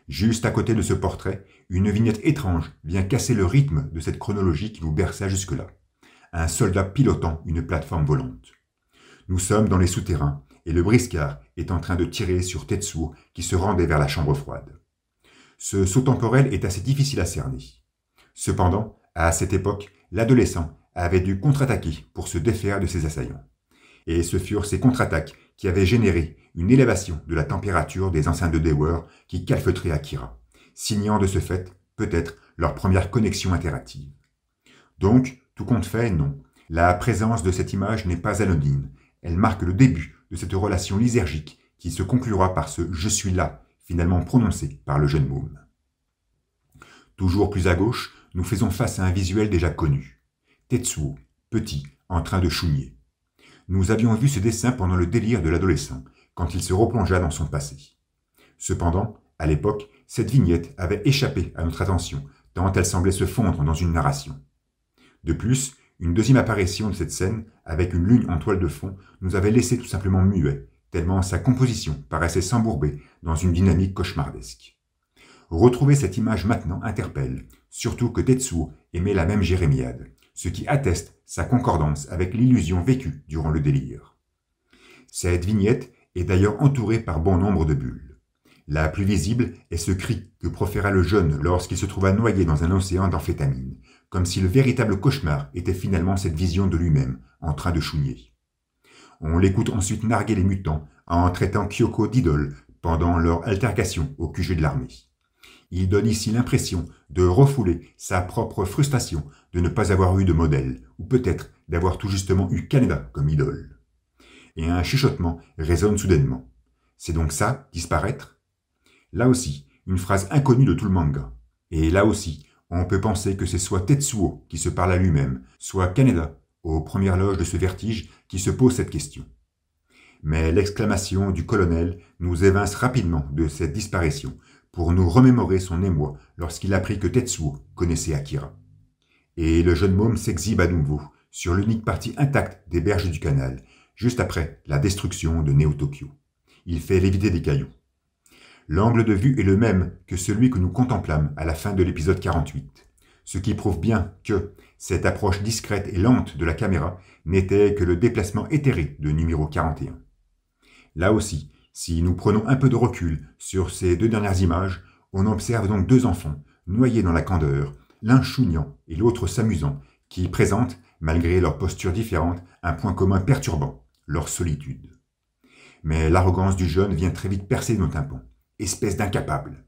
Juste à côté de ce portrait, une vignette étrange vient casser le rythme de cette chronologie qui nous berça jusque-là. Un soldat pilotant une plateforme volante. Nous sommes dans les souterrains, et le briscard est en train de tirer sur Tetsuo qui se rendait vers la chambre froide. Ce saut temporel est assez difficile à cerner. Cependant, à cette époque, l'adolescent avait dû contre-attaquer pour se défaire de ses assaillants. Et ce furent ces contre-attaques qui avaient généré une élévation de la température des enceintes de Dewar qui calfeutraient Akira, signant de ce fait, peut-être, leur première connexion interactive. Donc, tout compte fait, non. La présence de cette image n'est pas anodine. Elle marque le début de cette relation lysergique qui se conclura par ce « je suis là » finalement prononcé par le jeune môme. Toujours plus à gauche, nous faisons face à un visuel déjà connu. Tetsuo, petit, en train de chougner. Nous avions vu ce dessin pendant le délire de l'adolescent, quand il se replongea dans son passé. Cependant, à l'époque, cette vignette avait échappé à notre attention, tant elle semblait se fondre dans une narration. De plus, une deuxième apparition de cette scène, avec une lune en toile de fond, nous avait laissé tout simplement muets, tellement sa composition paraissait s'embourber dans une dynamique cauchemardesque. Retrouver cette image maintenant interpelle, surtout que Tetsuo aimait la même jérémiade, ce qui atteste sa concordance avec l'illusion vécue durant le délire. Cette vignette est d'ailleurs entourée par bon nombre de bulles. La plus visible est ce cri que proféra le jeune lorsqu'il se trouva noyé dans un océan d'amphétamine, comme si le véritable cauchemar était finalement cette vision de lui-même, en train de chougner. On l'écoute ensuite narguer les mutants en traitant Kyoko d'idole pendant leur altercation au QG de l'armée. Il donne ici l'impression de refouler sa propre frustration de ne pas avoir eu de modèle, ou peut-être d'avoir tout justement eu Kaneda comme idole. Et un chuchotement résonne soudainement. C'est donc ça, disparaître? Là aussi, une phrase inconnue de tout le manga. Et là aussi, on peut penser que c'est soit Tetsuo qui se parle à lui-même, soit Kaneda, aux premières loges de ce vertige, qui se pose cette question. Mais l'exclamation du colonel nous évince rapidement de cette disparition pour nous remémorer son émoi lorsqu'il apprit que Tetsuo connaissait Akira. Et le jeune môme s'exhibe à nouveau sur l'unique partie intacte des berges du canal, juste après la destruction de Neo-Tokyo. Il fait léviter des cailloux. L'angle de vue est le même que celui que nous contemplâmes à la fin de l'épisode 48, ce qui prouve bien que cette approche discrète et lente de la caméra n'était que le déplacement éthéré de numéro 41. Là aussi, si nous prenons un peu de recul sur ces deux dernières images, on observe donc deux enfants, noyés dans la candeur, l'un chougnant et l'autre s'amusant, qui présentent, malgré leurs postures différentes, un point commun perturbant, leur solitude. Mais l'arrogance du jeune vient très vite percer nos tympans. Espèce d'incapable.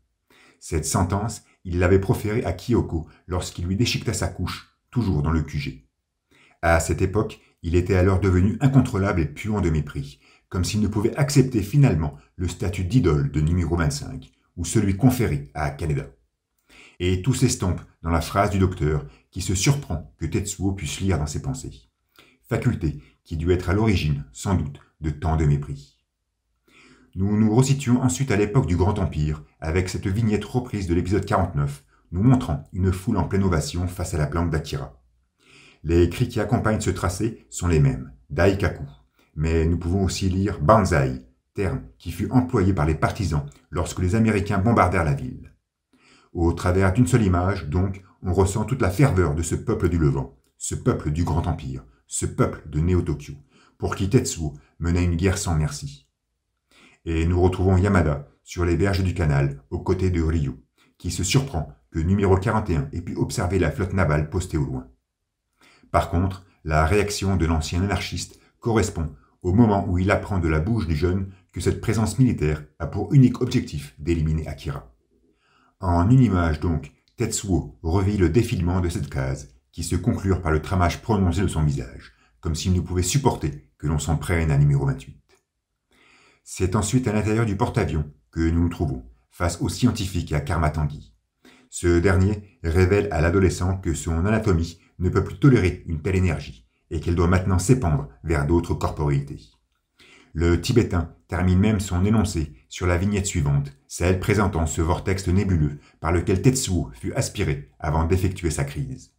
Cette sentence, il l'avait proférée à Kyoko lorsqu'il lui déchiqueta sa couche, toujours dans le QG. À cette époque, il était alors devenu incontrôlable et puant de mépris, comme s'il ne pouvait accepter finalement le statut d'idole de numéro 25, ou celui conféré à Kaneda. Et tout s'estompe dans la phrase du docteur qui se surprend que Tetsuo puisse lire dans ses pensées. Faculté qui dut être à l'origine, sans doute, de tant de mépris. Nous nous resituons ensuite à l'époque du Grand Empire, avec cette vignette reprise de l'épisode 49, nous montrant une foule en pleine ovation face à la planque d'Akira. Les cris qui accompagnent ce tracé sont les mêmes, Daikaku, mais nous pouvons aussi lire Banzai, terme qui fut employé par les partisans lorsque les Américains bombardèrent la ville. Au travers d'une seule image, donc, on ressent toute la ferveur de ce peuple du Levant, ce peuple du Grand Empire, ce peuple de Neo-Tokyo, pour qui Tetsuo menait une guerre sans merci. Et nous retrouvons Yamada sur les berges du canal, aux côtés de Ryu, qui se surprend que numéro 41 ait pu observer la flotte navale postée au loin. Par contre, la réaction de l'ancien anarchiste correspond au moment où il apprend de la bouche du jeune que cette présence militaire a pour unique objectif d'éliminer Akira. En une image donc, Tetsuo revit le défilement de cette case, qui se conclurent par le tramage prononcé de son visage, comme s'il ne pouvait supporter que l'on s'en prenne à numéro 28. C'est ensuite à l'intérieur du porte-avions que nous nous trouvons, face au scientifique et à Karma Tanguy. Ce dernier révèle à l'adolescent que son anatomie ne peut plus tolérer une telle énergie, et qu'elle doit maintenant s'épandre vers d'autres corporéités. Le Tibétain termine même son énoncé sur la vignette suivante, celle présentant ce vortex nébuleux par lequel Tetsuo fut aspiré avant d'effectuer sa crise.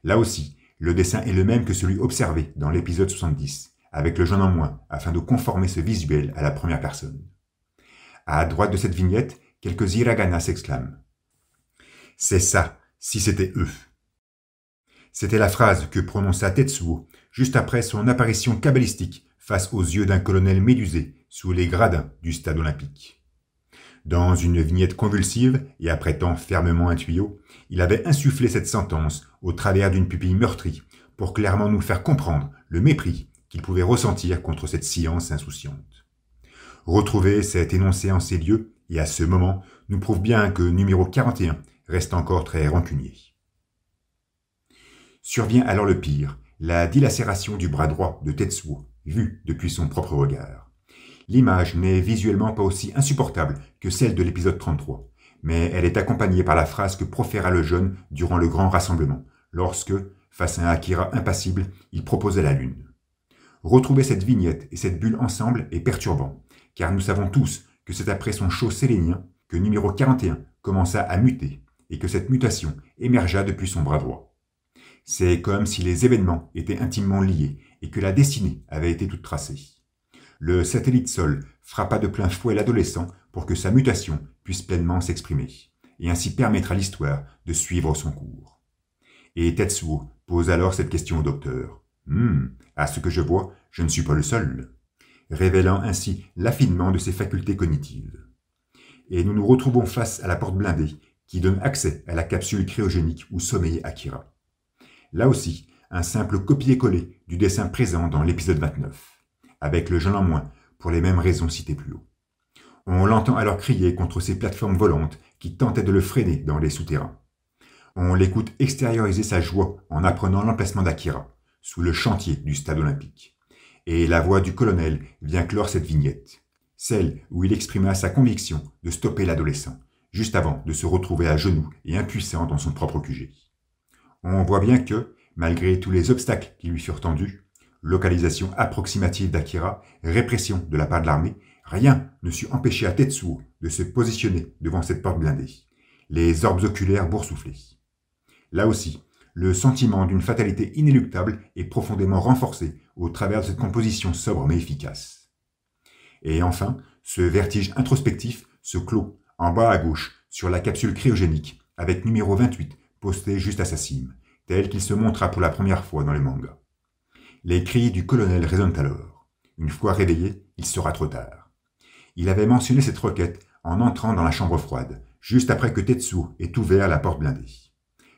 Là aussi, le dessin est le même que celui observé dans l'épisode 70, avec le jaune en moins, afin de conformer ce visuel à la première personne. À droite de cette vignette, quelques hiragana s'exclament. « C'est ça, si c'était eux !» C'était la phrase que prononça Tetsuo juste après son apparition kabbalistique face aux yeux d'un colonel médusé sous les gradins du stade olympique. Dans une vignette convulsive et apprêtant fermement un tuyau, il avait insufflé cette sentence au travers d'une pupille meurtrie pour clairement nous faire comprendre le mépris qu'il pouvait ressentir contre cette science insouciante. Retrouver cet énoncé en ces lieux et à ce moment nous prouve bien que numéro 41 reste encore très rancunier. Survient alors le pire, la dilacération du bras droit de Tetsuo, vue depuis son propre regard. L'image n'est visuellement pas aussi insupportable que celle de l'épisode 33, mais elle est accompagnée par la phrase que proféra le jeune durant le grand rassemblement, lorsque, face à un Akira impassible, il proposait la lune. Retrouver cette vignette et cette bulle ensemble est perturbant, car nous savons tous que c'est après son show sélénien que numéro 41 commença à muter, et que cette mutation émergea depuis son bras droit. C'est comme si les événements étaient intimement liés et que la destinée avait été toute tracée. Le satellite Sol frappa de plein fouet l'adolescent pour que sa mutation puisse pleinement s'exprimer, et ainsi permettre à l'histoire de suivre son cours. Et Tetsuo pose alors cette question au docteur. « À ce que je vois, je ne suis pas le seul », révélant ainsi l'affinement de ses facultés cognitives. Et nous nous retrouvons face à la porte blindée qui donne accès à la capsule cryogénique où sommeillait Akira. Là aussi, un simple copier-coller du dessin présent dans l'épisode 29, avec le jeune en moins pour les mêmes raisons citées plus haut. On l'entend alors crier contre ces plateformes volantes qui tentaient de le freiner dans les souterrains. On l'écoute extérioriser sa joie en apprenant l'emplacement d'Akira, sous le chantier du stade olympique. Et la voix du colonel vient clore cette vignette, celle où il exprima sa conviction de stopper l'adolescent, juste avant de se retrouver à genoux et impuissant dans son propre QG. On voit bien que, malgré tous les obstacles qui lui furent tendus, localisation approximative d'Akira, répression de la part de l'armée, rien ne sut empêcher à Tetsuo de se positionner devant cette porte blindée, les orbes oculaires boursouflés. Là aussi, le sentiment d'une fatalité inéluctable est profondément renforcé au travers de cette composition sobre mais efficace. Et enfin, ce vertige introspectif se clôt en bas à gauche sur la capsule cryogénique avec numéro 28 posté juste à sa cime, tel qu'il se montra pour la première fois dans les mangas. Les cris du colonel résonnent alors. Une fois réveillé, il sera trop tard. Il avait mentionné cette requête en entrant dans la chambre froide, juste après que Tetsuo ait ouvert la porte blindée.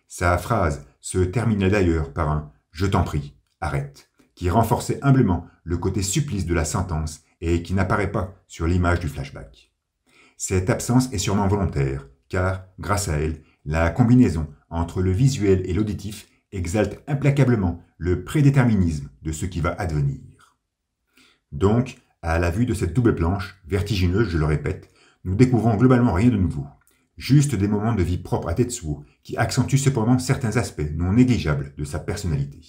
Sa phrase se terminait d'ailleurs par un « Je t'en prie, arrête », qui renforçait humblement le côté supplice de la sentence et qui n'apparaît pas sur l'image du flashback. Cette absence est sûrement volontaire, car, grâce à elle, la combinaison entre le visuel et l'auditif exalte implacablement le prédéterminisme de ce qui va advenir. Donc, à la vue de cette double planche, vertigineuse, je le répète, nous découvrons globalement rien de nouveau. Juste des moments de vie propres à Tetsuo qui accentuent cependant certains aspects non négligeables de sa personnalité.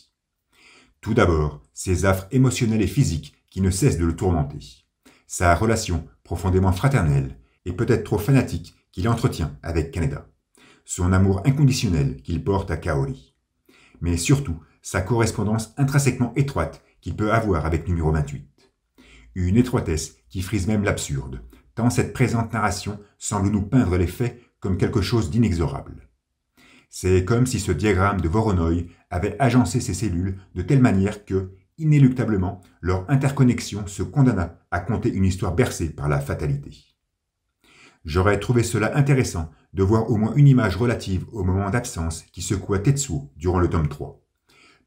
Tout d'abord, ses affres émotionnelles et physiques qui ne cessent de le tourmenter. Sa relation profondément fraternelle et peut-être trop fanatique qu'il entretient avec Kaneda. Son amour inconditionnel qu'il porte à Kaori. Mais surtout, sa correspondance intrinsèquement étroite qu'il peut avoir avec numéro 28. Une étroitesse qui frise même l'absurde, tant cette présente narration semble nous peindre les faits comme quelque chose d'inexorable. C'est comme si ce diagramme de Voronoi avait agencé ses cellules de telle manière que, inéluctablement, leur interconnexion se condamna à conter une histoire bercée par la fatalité. J'aurais trouvé cela intéressant de voir au moins une image relative au moment d'absence qui secoua Tetsuo durant le tome 3.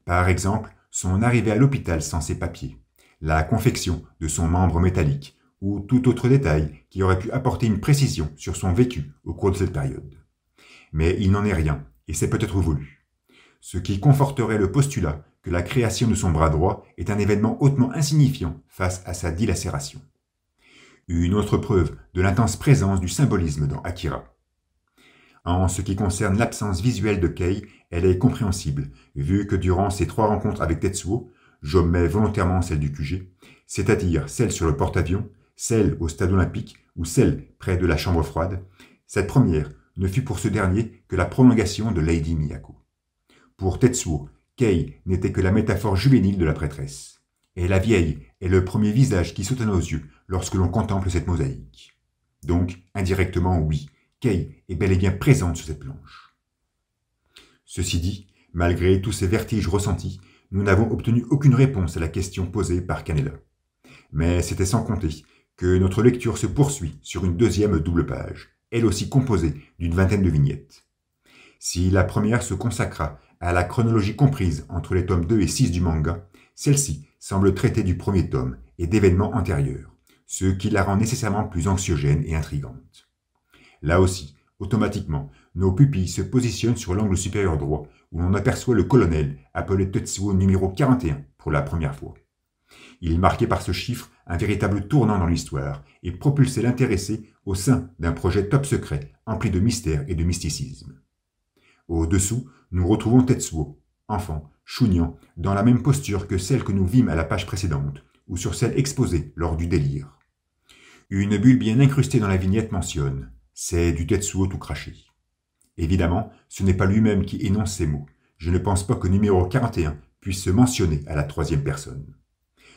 Par exemple, son arrivée à l'hôpital sans ses papiers, la confection de son membre métallique, ou tout autre détail qui aurait pu apporter une précision sur son vécu au cours de cette période. Mais il n'en est rien, et c'est peut-être voulu. Ce qui conforterait le postulat que la création de son bras droit est un événement hautement insignifiant face à sa dilacération. Une autre preuve de l'intense présence du symbolisme dans Akira. En ce qui concerne l'absence visuelle de Kei, elle est compréhensible, vu que durant ses 3 rencontres avec Tetsuo, j'omets volontairement celle du QG, c'est-à-dire celle sur le porte-avions, celle au stade olympique ou celle près de la chambre froide, cette première ne fut pour ce dernier que la prolongation de Lady Miyako. Pour Tetsuo, Kei n'était que la métaphore juvénile de la prêtresse. Et la vieille est le premier visage qui saute à nos yeux lorsque l'on contemple cette mosaïque. Donc, indirectement, oui, Kei est bel et bien présente sur cette planche. Ceci dit, malgré tous ces vertiges ressentis, nous n'avons obtenu aucune réponse à la question posée par Kaneda. Mais c'était sans compter que notre lecture se poursuit sur une deuxième double page, elle aussi composée d'une 20aine de vignettes. Si la première se consacra à la chronologie comprise entre les tomes 2 et 6 du manga, celle-ci semble traiter du premier tome et d'événements antérieurs, ce qui la rend nécessairement plus anxiogène et intrigante. Là aussi, automatiquement, nos pupilles se positionnent sur l'angle supérieur droit, où l'on aperçoit le colonel appelé Tetsuo numéro 41 pour la première fois. Il marquait par ce chiffre un véritable tournant dans l'histoire et propulsait l'intéressé au sein d'un projet top secret empli de mystère et de mysticisme. Au-dessous, nous retrouvons Tetsuo, enfant, chougnant, dans la même posture que celle que nous vîmes à la page précédente, ou sur celle exposée lors du délire. Une bulle bien incrustée dans la vignette mentionne « C'est du Tetsuo tout craché ». Évidemment, ce n'est pas lui-même qui énonce ces mots. Je ne pense pas que numéro 41 puisse se mentionner à la 3e personne.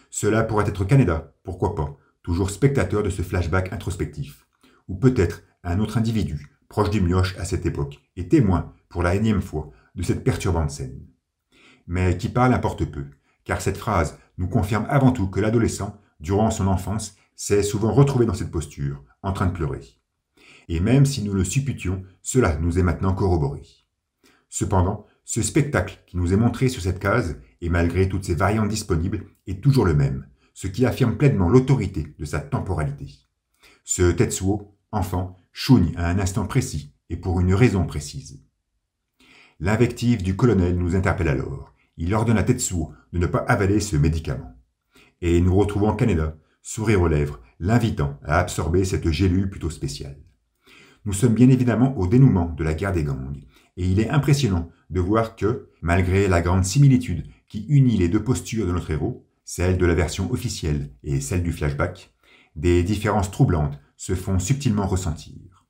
Cela pourrait être Kaneda, pourquoi pas, toujours spectateur de ce flashback introspectif. Ou peut-être un autre individu, proche du mioche à cette époque, et témoin, pour la énième fois, de cette perturbante scène. Mais qui parle importe peu, car cette phrase nous confirme avant tout que l'adolescent, durant son enfance, s'est souvent retrouvé dans cette posture, en train de pleurer. Et même si nous le supputions, cela nous est maintenant corroboré. Cependant, ce spectacle qui nous est montré sur cette case, et malgré toutes ses variantes disponibles, est toujours le même, ce qui affirme pleinement l'autorité de sa temporalité. Ce Tetsuo, enfant, chougne à un instant précis, et pour une raison précise. L'invective du colonel nous interpelle alors. Il ordonne à Tetsuo de ne pas avaler ce médicament. Et nous retrouvons Kaneda, sourire aux lèvres, l'invitant à absorber cette gélule plutôt spéciale. Nous sommes bien évidemment au dénouement de la guerre des gangs, et il est impressionnant de voir que, malgré la grande similitude qui unit les deux postures de notre héros, celle de la version officielle et celle du flashback, des différences troublantes se font subtilement ressentir.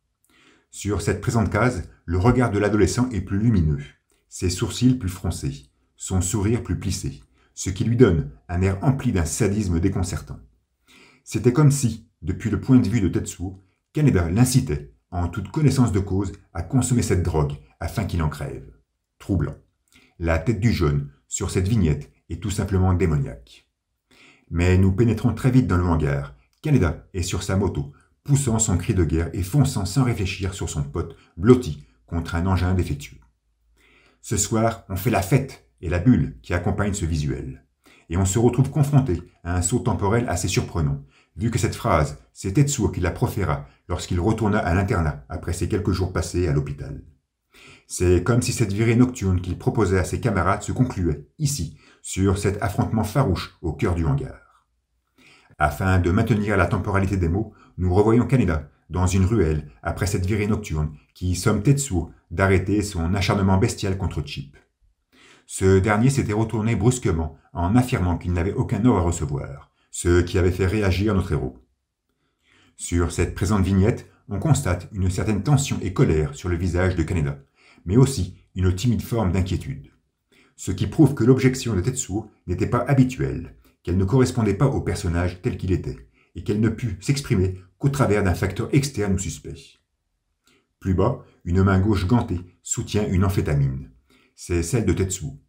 Sur cette présente case, le regard de l'adolescent est plus lumineux, ses sourcils plus froncés, son sourire plus plissé, ce qui lui donne un air empli d'un sadisme déconcertant. C'était comme si, depuis le point de vue de Tetsuo, Kaneda l'incitait, en toute connaissance de cause, à consommer cette drogue afin qu'il en crève. Troublant. La tête du jeune, sur cette vignette, est tout simplement démoniaque. Mais nous pénétrons très vite dans le hangar. Kaneda est sur sa moto, poussant son cri de guerre et fonçant sans réfléchir sur son pote, blotti contre un engin défectueux. Ce soir, on fait la fête, est la bulle qui accompagne ce visuel. Et on se retrouve confronté à un saut temporel assez surprenant, vu que cette phrase, c'est Tetsuo qui la proféra lorsqu'il retourna à l'internat après ses quelques jours passés à l'hôpital. C'est comme si cette virée nocturne qu'il proposait à ses camarades se concluait, ici, sur cet affrontement farouche au cœur du hangar. Afin de maintenir la temporalité des mots, nous revoyons Kaneda dans une ruelle après cette virée nocturne qui somme Tetsuo d'arrêter son acharnement bestial contre Chip. Ce dernier s'était retourné brusquement en affirmant qu'il n'avait aucun ordre à recevoir, ce qui avait fait réagir notre héros. Sur cette présente vignette, on constate une certaine tension et colère sur le visage de Kaneda, mais aussi une timide forme d'inquiétude. Ce qui prouve que l'objection de Tetsuo n'était pas habituelle, qu'elle ne correspondait pas au personnage tel qu'il était, et qu'elle ne put s'exprimer qu'au travers d'un facteur externe ou suspect. Plus bas, une main gauche gantée soutient une amphétamine. C'est celle de Tetsuo.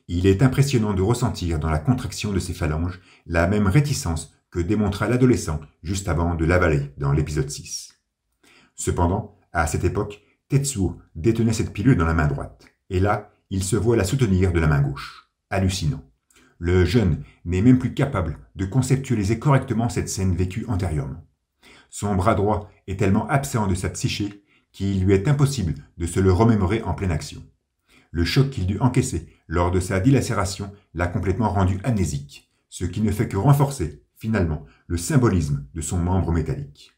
Il est impressionnant de ressentir dans la contraction de ses phalanges la même réticence que démontra l'adolescent juste avant de l'avaler dans l'épisode 6. Cependant, à cette époque, Tetsuo détenait cette pilule dans la main droite, et là, il se voit la soutenir de la main gauche. Hallucinant. Le jeune n'est même plus capable de conceptualiser correctement cette scène vécue antérieurement. Son bras droit est tellement absent de sa psyché qu'il lui est impossible de se le remémorer en pleine action. Le choc qu'il dut encaisser lors de sa dilacération l'a complètement rendu amnésique, ce qui ne fait que renforcer, finalement, le symbolisme de son membre métallique.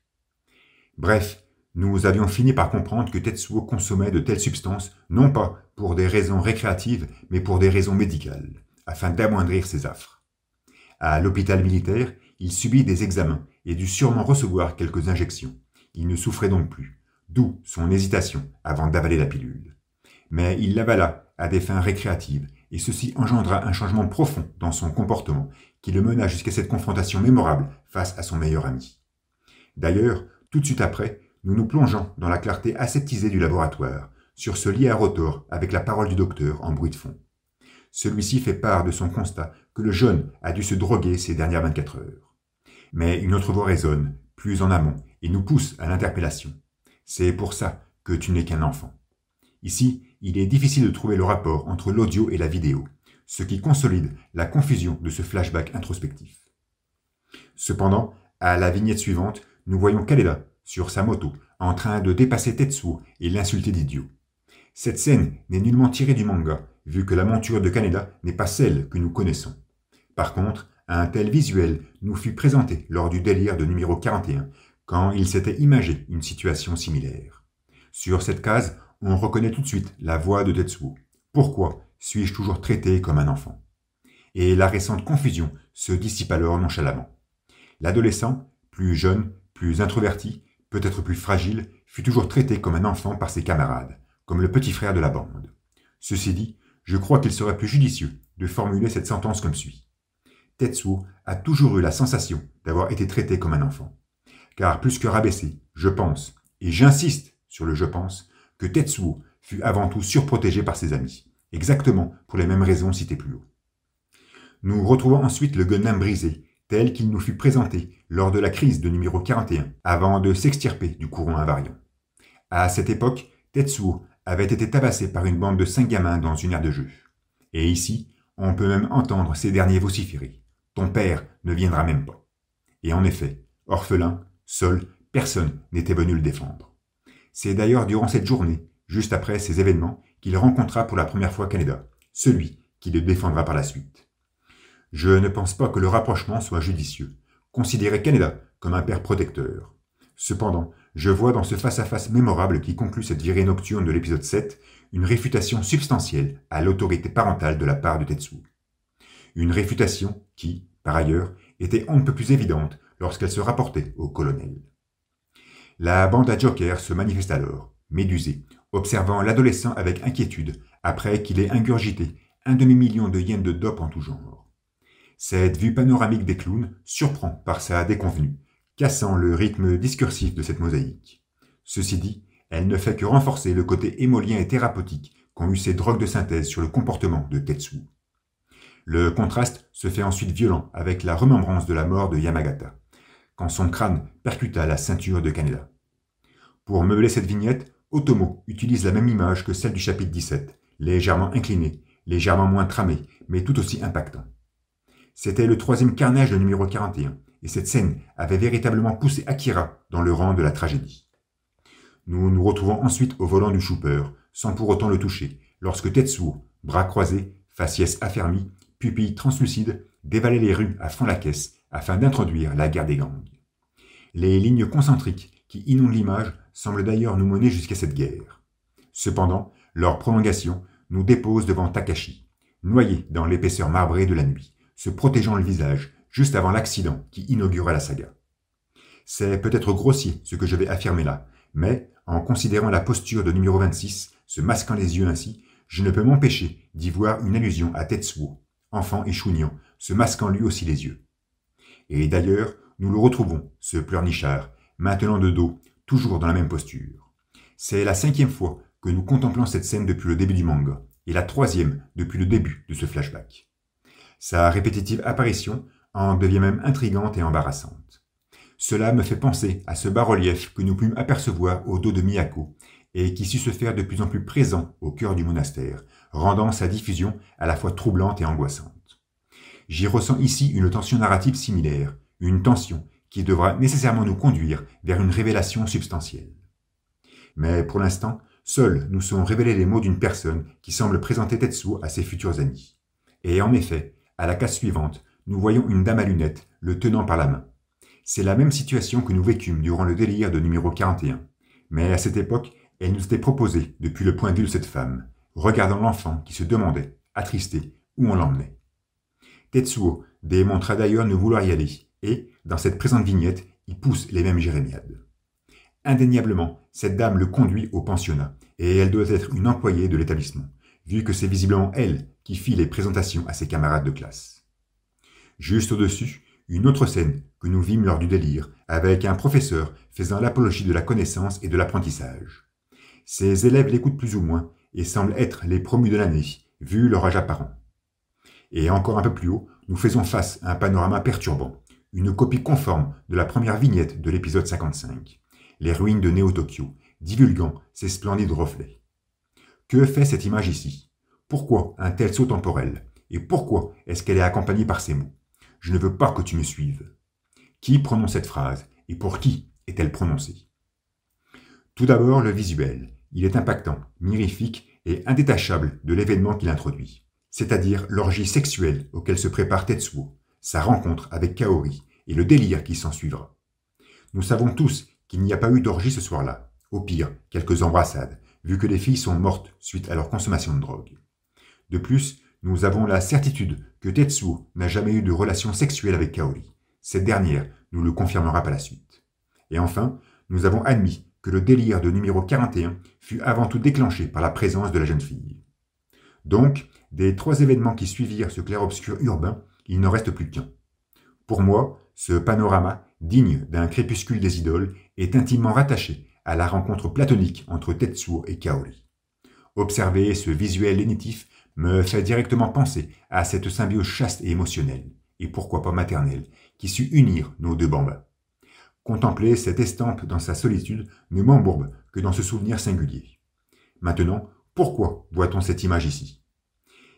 Bref, nous avions fini par comprendre que Tetsuo consommait de telles substances, non pas pour des raisons récréatives, mais pour des raisons médicales, afin d'amoindrir ses affres. À l'hôpital militaire, il subit des examens et dut sûrement recevoir quelques injections. Il ne souffrait donc plus, d'où son hésitation avant d'avaler la pilule. Mais il l'avala à des fins récréatives, et ceci engendra un changement profond dans son comportement qui le mena jusqu'à cette confrontation mémorable face à son meilleur ami. D'ailleurs, tout de suite après, nous nous plongeons dans la clarté aseptisée du laboratoire, sur ce lit à rotor avec la parole du docteur en bruit de fond. Celui-ci fait part de son constat que le jeune a dû se droguer ces dernières 24 heures. Mais une autre voix résonne, plus en amont, et nous pousse à l'interpellation. C'est pour ça que tu n'es qu'un enfant. Ici, il est difficile de trouver le rapport entre l'audio et la vidéo, ce qui consolide la confusion de ce flashback introspectif. Cependant, à la vignette suivante, nous voyons Kaneda, sur sa moto, en train de dépasser Tetsuo et l'insulter d'idiot. Cette scène n'est nullement tirée du manga, vu que la monture de Kaneda n'est pas celle que nous connaissons. Par contre, un tel visuel nous fut présenté lors du délire de numéro 41, quand il s'était imagé une situation similaire. Sur cette case, on reconnaît tout de suite la voix de Tetsuo. Pourquoi suis-je toujours traité comme un enfant? Et la récente confusion se dissipe alors nonchalamment. L'adolescent, plus jeune, plus introverti, peut-être plus fragile, fut toujours traité comme un enfant par ses camarades, comme le petit frère de la bande. Ceci dit, je crois qu'il serait plus judicieux de formuler cette sentence comme suit. Tetsuo a toujours eu la sensation d'avoir été traité comme un enfant. Car plus que rabaissé, je pense, et j'insiste sur le je pense, que Tetsuo fut avant tout surprotégé par ses amis, exactement pour les mêmes raisons citées plus haut. Nous retrouvons ensuite le Gundam brisé, tel qu'il nous fut présenté lors de la crise de numéro 41, avant de s'extirper du courant invariant. À cette époque, Tetsuo avait été tabassé par une bande de 5 gamins dans une aire de jeu. Et ici, on peut même entendre ces derniers vociférer. « Ton père ne viendra même pas. » Et en effet, orphelin, seul, personne n'était venu le défendre. C'est d'ailleurs durant cette journée, juste après ces événements, qu'il rencontra pour la première fois Kaneda, celui qui le défendra par la suite. Je ne pense pas que le rapprochement soit judicieux. Considérer Kaneda comme un père protecteur. Cependant, je vois dans ce face-à-face mémorable qui conclut cette virée nocturne de l'épisode 7 une réfutation substantielle à l'autorité parentale de la part de Tetsuo. Une réfutation qui, par ailleurs, était on ne peut plus évidente lorsqu'elle se rapportait au colonel. La bande à Joker se manifeste alors, médusée, observant l'adolescent avec inquiétude après qu'il ait ingurgité 1 demi-million de yens de dope en tout genre. Cette vue panoramique des clowns surprend par sa déconvenue, cassant le rythme discursif de cette mosaïque. Ceci dit, elle ne fait que renforcer le côté émolien et thérapeutique qu'ont eu ces drogues de synthèse sur le comportement de Tetsuo. Le contraste se fait ensuite violent avec la remembrance de la mort de Yamagata, quand son crâne percuta la ceinture de Kaneda. Pour meubler cette vignette, Otomo utilise la même image que celle du chapitre 17, légèrement inclinée, légèrement moins tramée, mais tout aussi impactant. C'était le 3e carnage de numéro 41, et cette scène avait véritablement poussé Akira dans le rang de la tragédie. Nous nous retrouvons ensuite au volant du Chooper, sans pour autant le toucher, lorsque Tetsuo, bras croisés, faciès affermis, pupilles translucides, dévalait les rues à fond la caisse afin d'introduire la guerre des gangs. Les lignes concentriques qui inondent l'image semblent d'ailleurs nous mener jusqu'à cette guerre. Cependant, leur prolongation nous dépose devant Takashi, noyé dans l'épaisseur marbrée de la nuit, se protégeant le visage juste avant l'accident qui inaugura la saga. C'est peut-être grossier ce que je vais affirmer là, mais en considérant la posture de numéro 26, se masquant les yeux ainsi, je ne peux m'empêcher d'y voir une allusion à Tetsuo, enfant échouignant, se masquant lui aussi les yeux. Et d'ailleurs, nous le retrouvons, ce pleurnichard, maintenant de dos, toujours dans la même posture. C'est la 5e fois que nous contemplons cette scène depuis le début du manga, et la 3e depuis le début de ce flashback. Sa répétitive apparition en devient même intrigante et embarrassante. Cela me fait penser à ce bas-relief que nous pûmes apercevoir au dos de Miyako et qui sut se faire de plus en plus présent au cœur du monastère, rendant sa diffusion à la fois troublante et angoissante. J'y ressens ici une tension narrative similaire, une tension qui devra nécessairement nous conduire vers une révélation substantielle. Mais pour l'instant, seuls nous sont révélés les mots d'une personne qui semble présenter Tetsuo à ses futurs amis. Et en effet, à la case suivante, nous voyons une dame à lunettes, le tenant par la main. C'est la même situation que nous vécûmes durant le délire de numéro 41. Mais à cette époque, elle nous était proposée depuis le point de vue de cette femme, regardant l'enfant qui se demandait, attristé, où on l'emmenait. Tetsuo démontra d'ailleurs ne vouloir y aller, et, dans cette présente vignette, il pousse les mêmes jérémiades. Indéniablement, cette dame le conduit au pensionnat, et elle doit être une employée de l'établissement, vu que c'est visiblement elle qui fit les présentations à ses camarades de classe. Juste au-dessus, une autre scène que nous vîmes lors du délire, avec un professeur faisant l'apologie de la connaissance et de l'apprentissage. Ses élèves l'écoutent plus ou moins, et semblent être les promus de l'année, vu leur âge apparent. Et encore un peu plus haut, nous faisons face à un panorama perturbant, une copie conforme de la première vignette de l'épisode 55, les ruines de Néo-Tokyo, divulguant ses splendides reflets. Que fait cette image ici? Pourquoi un tel saut temporel? Et pourquoi est-ce qu'elle est accompagnée par ces mots? Je ne veux pas que tu me suives. Qui prononce cette phrase? Et pour qui est-elle prononcée? Tout d'abord, le visuel. Il est impactant, mirifique et indétachable de l'événement qu'il introduit, c'est-à-dire l'orgie sexuelle auquel se prépare Tetsuo, sa rencontre avec Kaori et le délire qui s'ensuivra. Nous savons tous qu'il n'y a pas eu d'orgie ce soir-là, au pire, quelques embrassades, vu que les filles sont mortes suite à leur consommation de drogue. De plus, nous avons la certitude que Tetsuo n'a jamais eu de relation sexuelle avec Kaori. Cette dernière nous le confirmera par la suite. Et enfin, nous avons admis que le délire de numéro 41 fut avant tout déclenché par la présence de la jeune fille. Donc, des 3 événements qui suivirent ce clair-obscur urbain, il n'en reste plus qu'un. Pour moi, ce panorama, digne d'un crépuscule des idoles, est intimement rattaché à la rencontre platonique entre Tetsuo et Kaori. Observer ce visuel lénitif me fait directement penser à cette symbiose chaste et émotionnelle, et pourquoi pas maternelle, qui sut unir nos 2 bambins. Contempler cette estampe dans sa solitude ne m'embourbe que dans ce souvenir singulier. Maintenant, pourquoi voit-on cette image ici?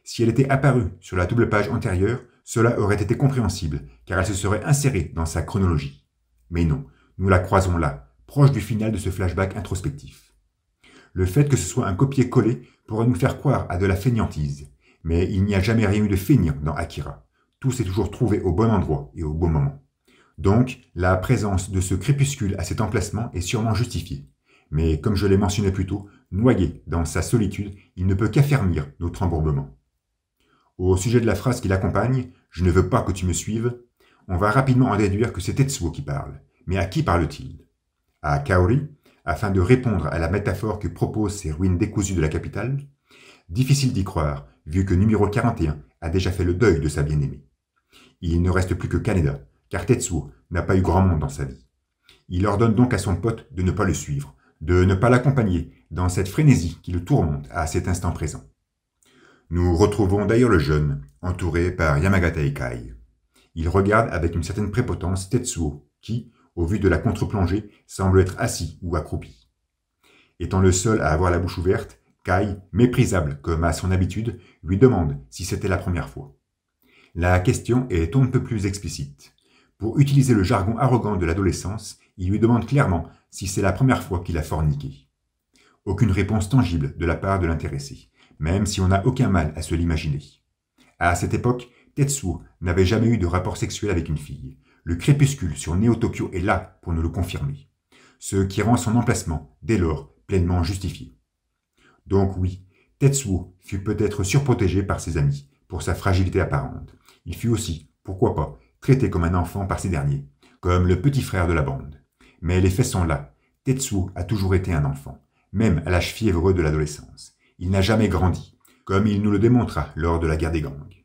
Si elle était apparue sur la double page antérieure, cela aurait été compréhensible, car elle se serait insérée dans sa chronologie. Mais non, nous la croisons là, proche du final de ce flashback introspectif. Le fait que ce soit un copier-coller pourrait nous faire croire à de la fainéantise, mais il n'y a jamais rien eu de feignant dans Akira. Tout s'est toujours trouvé au bon endroit et au bon moment. Donc, la présence de ce crépuscule à cet emplacement est sûrement justifiée. Mais comme je l'ai mentionné plus tôt, noyé dans sa solitude, il ne peut qu'affermir notre embourbement. Au sujet de la phrase qui l'accompagne, « Je ne veux pas que tu me suives », on va rapidement en déduire que c'est Tetsuo qui parle. Mais à qui parle-t-il? À Kaori, afin de répondre à la métaphore que proposent ces ruines décousues de la capitale? Difficile d'y croire, vu que numéro 41 a déjà fait le deuil de sa bien-aimée. Il ne reste plus que Kaneda, car Tetsuo n'a pas eu grand monde dans sa vie. Il ordonne donc à son pote de ne pas le suivre, de ne pas l'accompagner dans cette frénésie qui le tourmente à cet instant présent. Nous retrouvons d'ailleurs le jeune, entouré par Yamagata et Kai. Il regarde avec une certaine prépotence Tetsuo, qui, au vu de la contre-plongée, semble être assis ou accroupi. Étant le seul à avoir la bouche ouverte, Kai, méprisable comme à son habitude, lui demande si c'était la première fois. La question est on ne peut plus explicite. Pour utiliser le jargon arrogant de l'adolescence, il lui demande clairement si c'est la première fois qu'il a forniqué. Aucune réponse tangible de la part de l'intéressé, même si on n'a aucun mal à se l'imaginer. À cette époque, Tetsuo n'avait jamais eu de rapport sexuel avec une fille. Le crépuscule sur Néo-Tokyo est là pour nous le confirmer. Ce qui rend son emplacement, dès lors, pleinement justifié. Donc oui, Tetsuo fut peut-être surprotégé par ses amis, pour sa fragilité apparente. Il fut aussi, pourquoi pas, traité comme un enfant par ces derniers, comme le petit frère de la bande. Mais les faits sont là. Tetsuo a toujours été un enfant, même à l'âge fiévreux de l'adolescence. Il n'a jamais grandi, comme il nous le démontra lors de la guerre des gangs.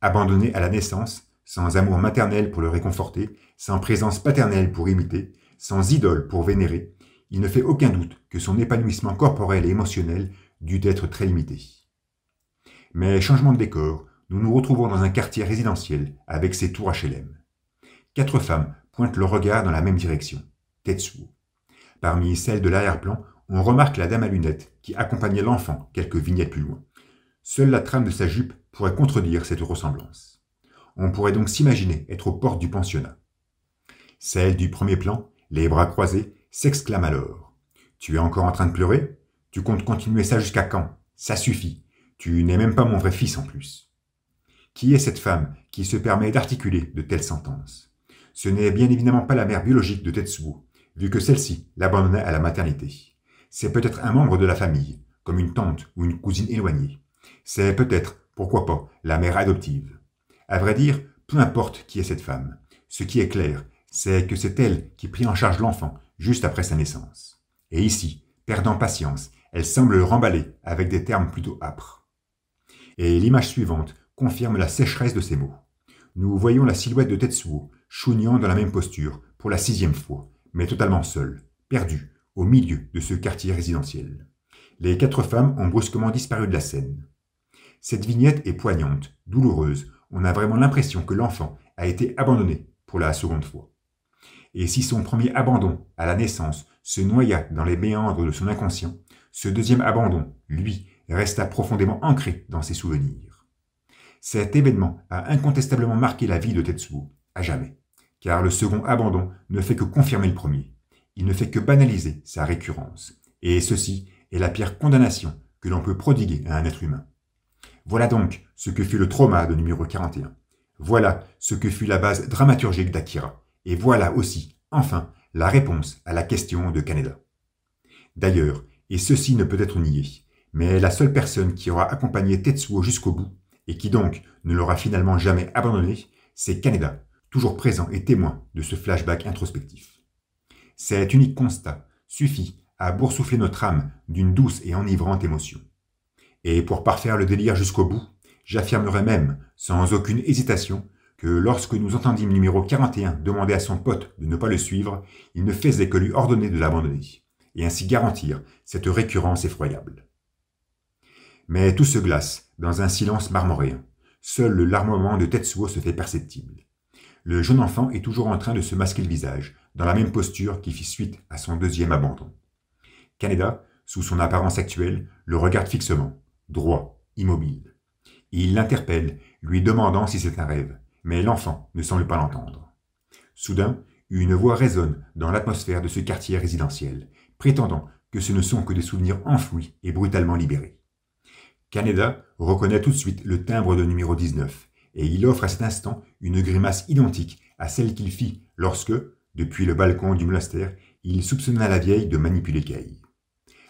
Abandonné à la naissance, sans amour maternel pour le réconforter, sans présence paternelle pour imiter, sans idole pour vénérer, il ne fait aucun doute que son épanouissement corporel et émotionnel dut être très limité. Mais changement de décor, nous nous retrouvons dans un quartier résidentiel avec ses tours HLM. 4 femmes pointent le regard dans la même direction, Tetsuo. Parmi celles de l'arrière-plan, on remarque la dame à lunettes qui accompagnait l'enfant quelques vignettes plus loin. Seule la trame de sa jupe pourrait contredire cette ressemblance. On pourrait donc s'imaginer être aux portes du pensionnat. Celle du premier plan, les bras croisés, s'exclame alors. « Tu es encore en train de pleurer? Tu comptes continuer ça jusqu'à quand? Ça suffit. Tu n'es même pas mon vrai fils en plus. » Qui est cette femme qui se permet d'articuler de telles sentences? Ce n'est bien évidemment pas la mère biologique de Tetsuo, vu que celle-ci l'abandonnait à la maternité. C'est peut-être un membre de la famille, comme une tante ou une cousine éloignée. C'est peut-être, pourquoi pas, la mère adoptive. À vrai dire, peu importe qui est cette femme. Ce qui est clair, c'est que c'est elle qui prit en charge l'enfant juste après sa naissance. Et ici, perdant patience, elle semble le remballer avec des termes plutôt âpres. Et l'image suivante confirme la sécheresse de ces mots. Nous voyons la silhouette de Tetsuo, chougnant dans la même posture, pour la 6e fois, mais totalement seule, perdue, au milieu de ce quartier résidentiel. Les 4 femmes ont brusquement disparu de la scène. Cette vignette est poignante, douloureuse, on a vraiment l'impression que l'enfant a été abandonné pour la 2e fois. Et si son premier abandon, à la naissance, se noya dans les méandres de son inconscient, ce 2e abandon, lui, resta profondément ancré dans ses souvenirs. Cet événement a incontestablement marqué la vie de Tetsuo, à jamais, car le 2nd abandon ne fait que confirmer le premier. Il ne fait que banaliser sa récurrence, et ceci est la pire condamnation que l'on peut prodiguer à un être humain. Voilà donc ce que fut le trauma de numéro 41. Voilà ce que fut la base dramaturgique d'Akira. Et voilà aussi, enfin, la réponse à la question de Kaneda. D'ailleurs, et ceci ne peut être nié, mais la seule personne qui aura accompagné Tetsuo jusqu'au bout, et qui donc ne l'aura finalement jamais abandonné, c'est Kaneda, toujours présent et témoin de ce flashback introspectif. Cet unique constat suffit à boursoufler notre âme d'une douce et enivrante émotion. Et pour parfaire le délire jusqu'au bout, j'affirmerai même, sans aucune hésitation, que lorsque nous entendîmes numéro 41 demander à son pote de ne pas le suivre, il ne faisait que lui ordonner de l'abandonner, et ainsi garantir cette récurrence effroyable. Mais tout se glace dans un silence marmoréen. Seul le larmoiement de Tetsuo se fait perceptible. Le jeune enfant est toujours en train de se masquer le visage, dans la même posture qui fit suite à son 2e abandon. Kaneda, sous son apparence actuelle, le regarde fixement, droit, immobile. Il l'interpelle, lui demandant si c'est un rêve, mais l'enfant ne semble pas l'entendre. Soudain, une voix résonne dans l'atmosphère de ce quartier résidentiel, prétendant que ce ne sont que des souvenirs enfouis et brutalement libérés. Kaneda reconnaît tout de suite le timbre de numéro 19, et il offre à cet instant une grimace identique à celle qu'il fit lorsque, depuis le balcon du monastère, il soupçonna la vieille de manipuler Kei.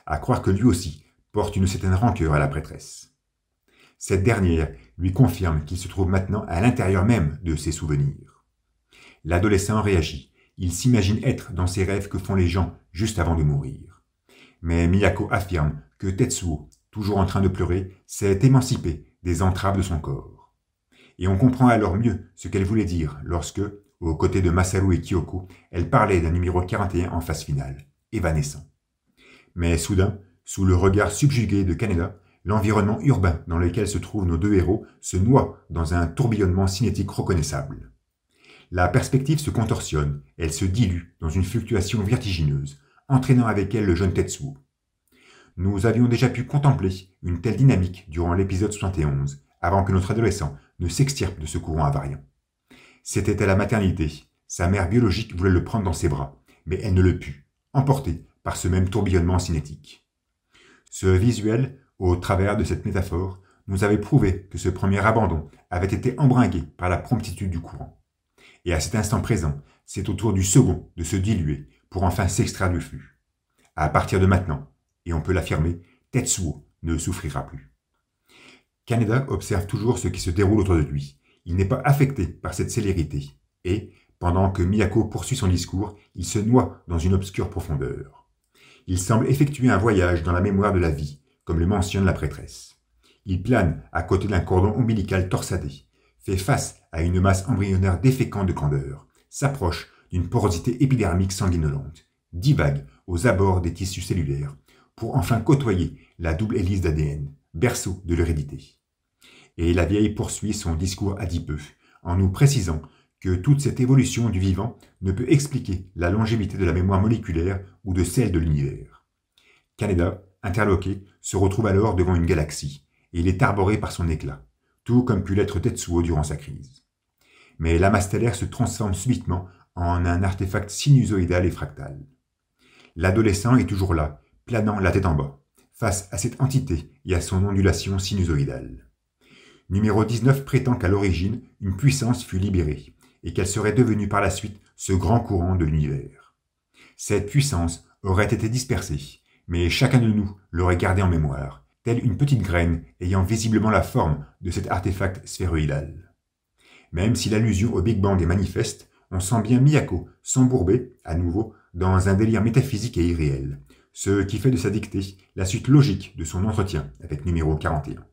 À croire que lui aussi porte une certaine rancœur à la prêtresse. Cette dernière lui confirme qu'il se trouve maintenant à l'intérieur même de ses souvenirs. L'adolescent réagit. Il s'imagine être dans ces rêves que font les gens juste avant de mourir. Mais Miyako affirme que Tetsuo, toujours en train de pleurer, s'est émancipé des entraves de son corps. Et on comprend alors mieux ce qu'elle voulait dire lorsque, aux côtés de Masaru et Kyoko, elle parlait d'un numéro 41 en phase finale, évanescent. Mais soudain, sous le regard subjugué de Kaneda, l'environnement urbain dans lequel se trouvent nos 2 héros se noie dans un tourbillonnement cinétique reconnaissable. La perspective se contorsionne, elle se dilue dans une fluctuation vertigineuse, entraînant avec elle le jeune Tetsuo. Nous avions déjà pu contempler une telle dynamique durant l'épisode 71, avant que notre adolescent ne s'extirpe de ce courant invariant. C'était à la maternité, sa mère biologique voulait le prendre dans ses bras, mais elle ne le put, emportée par ce même tourbillonnement cinétique. Ce visuel, au travers de cette métaphore, nous avait prouvé que ce premier abandon avait été embringué par la promptitude du courant. Et à cet instant présent, c'est au tour du second de se diluer pour enfin s'extraire du flux. À partir de maintenant, et on peut l'affirmer, Tetsuo ne souffrira plus. Kaneda observe toujours ce qui se déroule autour de lui. Il n'est pas affecté par cette célérité, et, pendant que Miyako poursuit son discours, il se noie dans une obscure profondeur. Il semble effectuer un voyage dans la mémoire de la vie, comme le mentionne la prêtresse. Il plane à côté d'un cordon ombilical torsadé, fait face à une masse embryonnaire déféquente de candeur, s'approche d'une porosité épidermique sanguinolente, divague aux abords des tissus cellulaires, pour enfin côtoyer la double hélice d'ADN, berceau de l'hérédité. Et la vieille poursuit son discours adipeux, en nous précisant que toute cette évolution du vivant ne peut expliquer la longévité de la mémoire moléculaire ou de celle de l'univers. Kaneda, interloqué, se retrouve alors devant une galaxie, et il est arboré par son éclat, tout comme pu l'être Tetsuo durant sa crise. Mais l'amas stellaire se transforme subitement en un artefact sinusoïdal et fractal. L'adolescent est toujours là, planant la tête en bas, face à cette entité et à son ondulation sinusoïdale. Numéro 19 prétend qu'à l'origine, une puissance fut libérée, et qu'elle serait devenue par la suite ce grand courant de l'univers. Cette puissance aurait été dispersée, mais chacun de nous l'aurait gardée en mémoire, telle une petite graine ayant visiblement la forme de cet artefact sphéroïdal. Même si l'allusion au Big Bang est manifeste, on sent bien Miyako s'embourber, à nouveau, dans un délire métaphysique et irréel, ce qui fait de sa dictée la suite logique de son entretien avec numéro 41.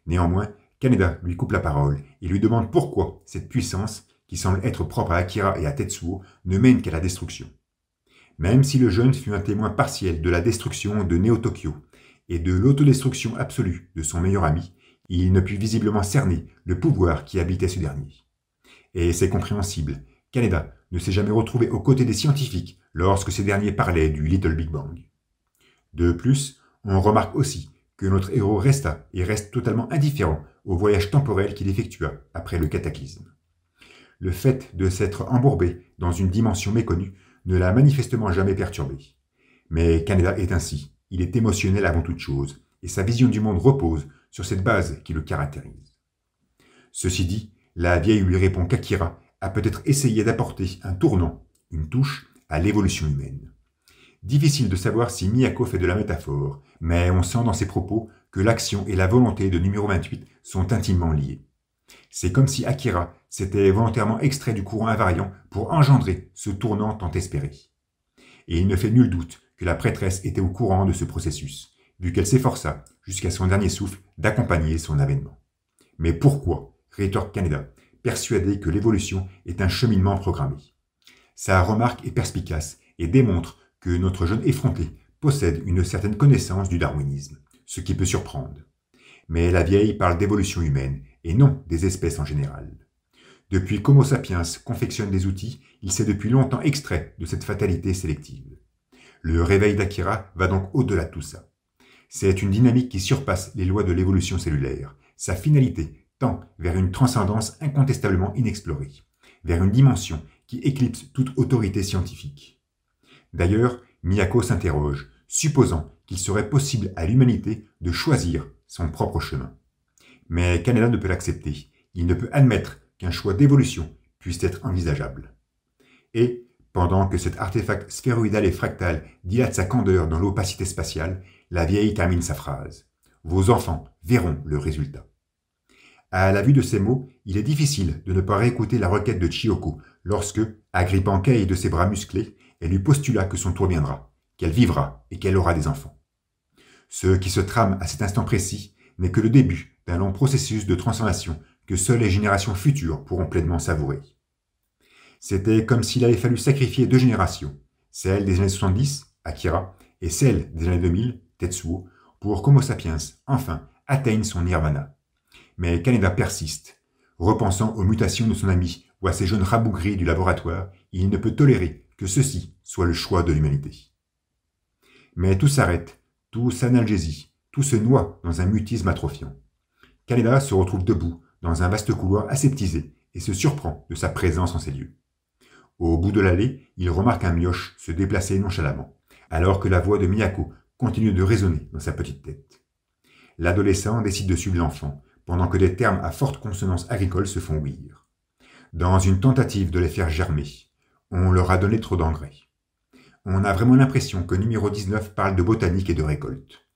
Néanmoins, Kaneda lui coupe la parole et lui demande pourquoi cette puissance, qui semble être propre à Akira et à Tetsuo, ne mène qu'à la destruction. Même si le jeune fut un témoin partiel de la destruction de Neo-Tokyo et de l'autodestruction absolue de son meilleur ami, il ne put visiblement cerner le pouvoir qui habitait ce dernier. Et c'est compréhensible, Kaneda ne s'est jamais retrouvé aux côtés des scientifiques lorsque ces derniers parlaient du Little Big Bang. De plus, on remarque aussi que notre héros resta et reste totalement indifférent au voyage temporel qu'il effectua après le cataclysme. Le fait de s'être embourbé dans une dimension méconnue ne l'a manifestement jamais perturbé. Mais Kaneda est ainsi, il est émotionnel avant toute chose, et sa vision du monde repose sur cette base qui le caractérise. Ceci dit, la vieille lui répond qu'Akira a peut-être essayé d'apporter un tournant, une touche, à l'évolution humaine. Difficile de savoir si Miyako fait de la métaphore, mais on sent dans ses propos que l'action et la volonté de numéro 28 sont intimement liées. C'est comme si Akira s'était volontairement extrait du courant invariant pour engendrer ce tournant tant espéré. Et il ne fait nul doute que la prêtresse était au courant de ce processus, vu qu'elle s'efforça, jusqu'à son dernier souffle, d'accompagner son avènement. Mais pourquoi, rétorque Kaneda, persuadé que l'évolution est un cheminement programmé? Sa remarque est perspicace et démontre que notre jeune effronté possède une certaine connaissance du darwinisme, ce qui peut surprendre. Mais la vieille parle d'évolution humaine et non des espèces en général. Depuis qu'Homo sapiens confectionne des outils, il s'est depuis longtemps extrait de cette fatalité sélective. Le réveil d'Akira va donc au-delà de tout ça. C'est une dynamique qui surpasse les lois de l'évolution cellulaire. Sa finalité tend vers une transcendance incontestablement inexplorée, vers une dimension qui éclipse toute autorité scientifique. D'ailleurs, Miyako s'interroge, supposant qu'il serait possible à l'humanité de choisir son propre chemin. Mais Kaneda ne peut l'accepter. Il ne peut admettre qu'un choix d'évolution puisse être envisageable. Et, pendant que cet artefact sphéroïdal et fractal dilate sa candeur dans l'opacité spatiale, la vieille termine sa phrase. Vos enfants verront le résultat. À la vue de ces mots, il est difficile de ne pas réécouter la requête de Chiyoko lorsque, agrippant Kei de ses bras musclés, elle lui postula que son tour viendra, qu'elle vivra et qu'elle aura des enfants. Ce qui se trame à cet instant précis n'est que le début d'un long processus de transformation que seules les générations futures pourront pleinement savourer. C'était comme s'il avait fallu sacrifier 2 générations, celle des années 70, Akira, et celle des années 2000, Tetsuo, pour qu'Homo sapiens, enfin, atteigne son nirvana. Mais Kaneda persiste. Repensant aux mutations de son ami ou à ces jeunes rabougris du laboratoire, il ne peut tolérer que ceci soit le choix de l'humanité. Mais tout s'arrête, tout s'analgésie, tout se noie dans un mutisme atrophiant. Kaneda se retrouve debout, dans un vaste couloir aseptisé, et se surprend de sa présence en ces lieux. Au bout de l'allée, il remarque un mioche se déplacer nonchalamment, alors que la voix de Miyako continue de résonner dans sa petite tête. L'adolescent décide de suivre l'enfant, pendant que des termes à forte consonance agricole se font ouïr. Dans une tentative de les faire germer, on leur a donné trop d'engrais. On a vraiment l'impression que numéro 19 parle de botanique et de récolte.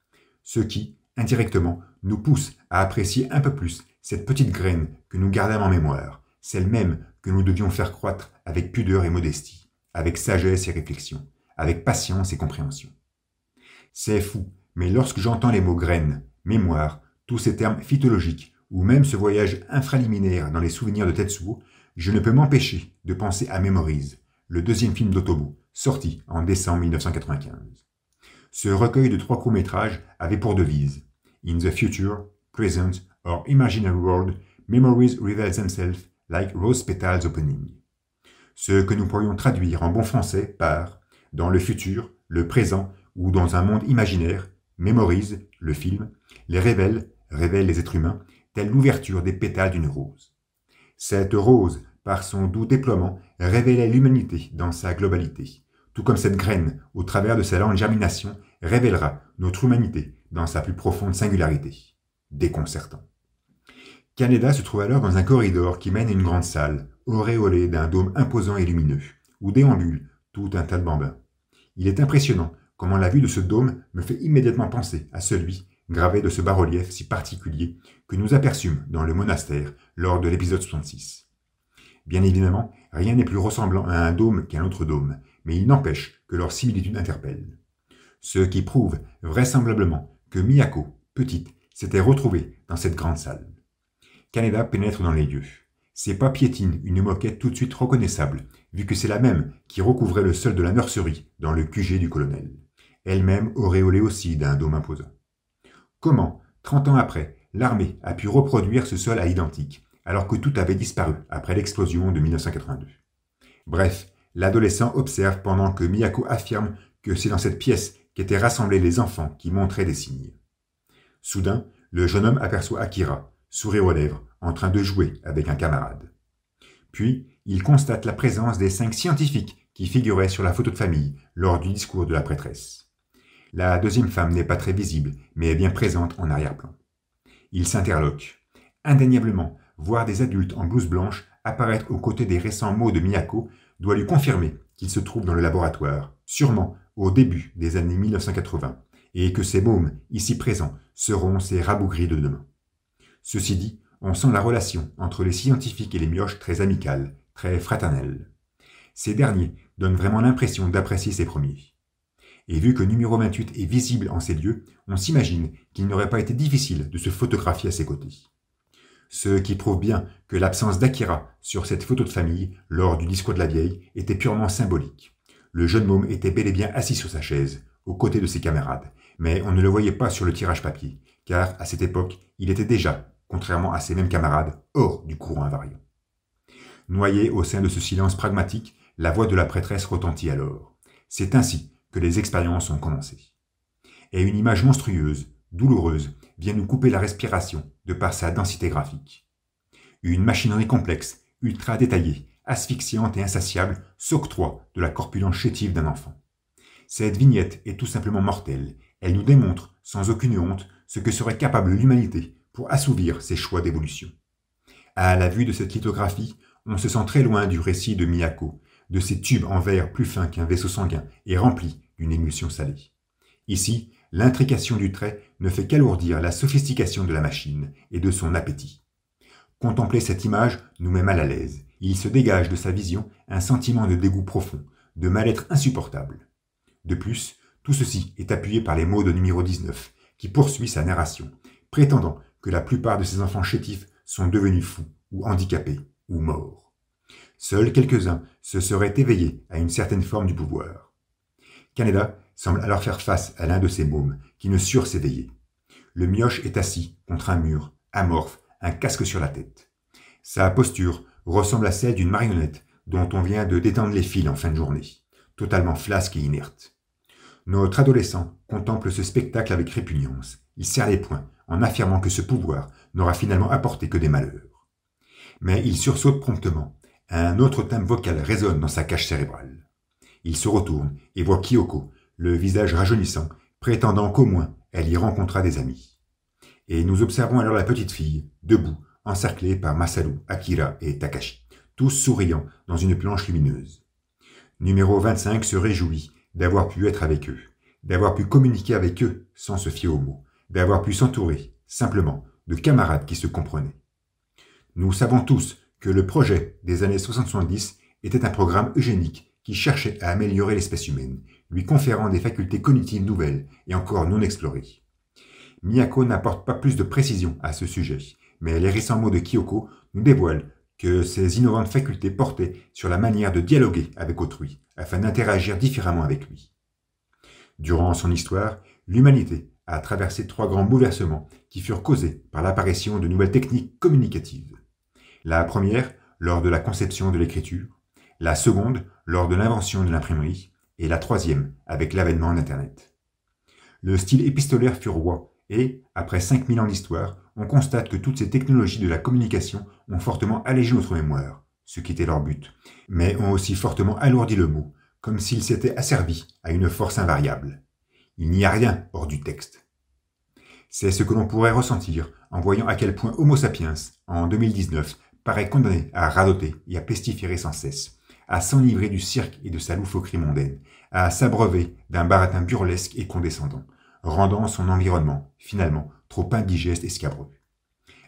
Ce qui, indirectement, nous pousse à apprécier un peu plus cette petite graine que nous gardons en mémoire, celle même que nous devions faire croître avec pudeur et modestie, avec sagesse et réflexion, avec patience et compréhension. C'est fou, mais lorsque j'entends les mots graine, mémoire, tous ces termes phytologiques, ou même ce voyage infraliminaire dans les souvenirs de Tetsuo, je ne peux m'empêcher de penser à Memories, le 2e film d'Otomo, sorti en décembre 1995. Ce recueil de 3 courts-métrages avait pour devise « In the future, present or imaginary world, memories reveal themselves like rose petals opening. Ce que nous pourrions traduire en bon français par « dans le futur, le présent ou dans un monde imaginaire, mémorise, le film, les révèle les êtres humains, telle l'ouverture des pétales d'une rose. » Cette rose, par son doux déploiement, révélait l'humanité dans sa globalité, tout comme cette graine, au travers de sa lente germination, révélera notre humanité dans sa plus profonde singularité. Déconcertant. Kaneda se trouve alors dans un corridor qui mène à une grande salle, auréolée d'un dôme imposant et lumineux, où déambule tout un tas de bambins. Il est impressionnant comment la vue de ce dôme me fait immédiatement penser à celui, gravé de ce bas-relief si particulier, que nous aperçûmes dans le monastère lors de l'épisode 66. Bien évidemment, rien n'est plus ressemblant à un dôme qu'un autre dôme, mais il n'empêche que leur similitude interpelle. Ce qui prouve vraisemblablement que Miyako, petite, s'était retrouvée dans cette grande salle. Kaneda pénètre dans les lieux. Ses pas piétinent une moquette tout de suite reconnaissable, vu que c'est la même qui recouvrait le sol de la nurserie dans le QG du colonel. Elle-même auréolée aussi d'un dôme imposant. Comment, 30 ans après, l'armée a pu reproduire ce sol à l'identique, alors que tout avait disparu après l'explosion de 1982? Bref, l'adolescent observe pendant que Miyako affirme que c'est dans cette pièce qu'étaient rassemblés les enfants qui montraient des signes. Soudain, le jeune homme aperçoit Akira, sourire aux lèvres, en train de jouer avec un camarade. Puis, il constate la présence des 5 scientifiques qui figuraient sur la photo de famille lors du discours de la prêtresse. La deuxième femme n'est pas très visible, mais est bien présente en arrière-plan. Il s'interloque. Indéniablement, voir des adultes en blouse blanche apparaître aux côtés des récents mots de Miyako doit lui confirmer qu'il se trouve dans le laboratoire, sûrement au début des années 1980, et que ces mômes, ici présents, seront ces rabougris de demain. Ceci dit, on sent la relation entre les scientifiques et les mioches très amicale, très fraternelle. Ces derniers donnent vraiment l'impression d'apprécier ces premiers. Et vu que numéro 28 est visible en ces lieux, on s'imagine qu'il n'aurait pas été difficile de se photographier à ses côtés. Ce qui prouve bien que l'absence d'Akira sur cette photo de famille lors du discours de la vieille était purement symbolique. Le jeune môme était bel et bien assis sur sa chaise, aux côtés de ses camarades, mais on ne le voyait pas sur le tirage papier, car à cette époque, il était déjà, contrairement à ses mêmes camarades, hors du courant invariant. Noyé au sein de ce silence pragmatique, la voix de la prêtresse retentit alors. C'est ainsi que les expériences ont commencé. Et une image monstrueuse, douloureuse, vient nous couper la respiration de par sa densité graphique. Une machinerie complexe, ultra détaillée, asphyxiante et insatiable, s'octroie de la corpulence chétive d'un enfant. Cette vignette est tout simplement mortelle. Elle nous démontre, sans aucune honte, ce que serait capable l'humanité pour assouvir ses choix d'évolution. À la vue de cette lithographie, on se sent très loin du récit de Miyako, de ces tubes en verre plus fins qu'un vaisseau sanguin et remplis d'une émulsion salée. Ici, l'intrication du trait ne fait qu'alourdir la sophistication de la machine et de son appétit. Contempler cette image nous met mal à l'aise. Il se dégage de sa vision un sentiment de dégoût profond, de mal-être insupportable. De plus, tout ceci est appuyé par les mots de numéro 19, qui poursuit sa narration, prétendant que la plupart de ces enfants chétifs sont devenus fous, ou handicapés, ou morts. Seuls quelques-uns se seraient éveillés à une certaine forme du pouvoir. Kaneda semble alors faire face à l'un de ces mômes qui ne s'éveiller. Le mioche est assis contre un mur, amorphe, un casque sur la tête. Sa posture ressemble à celle d'une marionnette dont on vient de détendre les fils en fin de journée, totalement flasque et inerte. Notre adolescent contemple ce spectacle avec répugnance. Il serre les poings en affirmant que ce pouvoir n'aura finalement apporté que des malheurs. Mais il sursaute promptement. Un autre thème vocal résonne dans sa cage cérébrale. Il se retourne et voit Kyoko, le visage rajeunissant, prétendant qu'au moins elle y rencontra des amis. Et nous observons alors la petite fille, debout, encerclée par Masaru, Akira et Takashi, tous souriant dans une planche lumineuse. Numéro 25 se réjouit d'avoir pu être avec eux, d'avoir pu communiquer avec eux sans se fier aux mots, d'avoir pu s'entourer, simplement, de camarades qui se comprenaient. Nous savons tous que le projet des années 70 était un programme eugénique qui cherchait à améliorer l'espèce humaine, lui conférant des facultés cognitives nouvelles et encore non explorées. Miyako n'apporte pas plus de précision à ce sujet, mais les récents mots de Kyoko nous dévoilent que ces innovantes facultés portaient sur la manière de dialoguer avec autrui, afin d'interagir différemment avec lui. Durant son histoire, l'humanité a traversé 3 grands bouleversements qui furent causés par l'apparition de nouvelles techniques communicatives. La première, lors de la conception de l'écriture, la seconde lors de l'invention de l'imprimerie, et la troisième avec l'avènement d'Internet. Le style épistolaire fut roi, et, après 5000 ans d'histoire, on constate que toutes ces technologies de la communication ont fortement allégé notre mémoire, ce qui était leur but, mais ont aussi fortement alourdi le mot, comme s'il s'était asservi à une force invariable. Il n'y a rien hors du texte. C'est ce que l'on pourrait ressentir en voyant à quel point Homo sapiens, en 2019, paraît condamné à radoter et à pestiférer sans cesse, à s'enivrer du cirque et de sa loufoquerie mondaine, à s'abreuver d'un baratin burlesque et condescendant, rendant son environnement, finalement, trop indigeste et scabreux.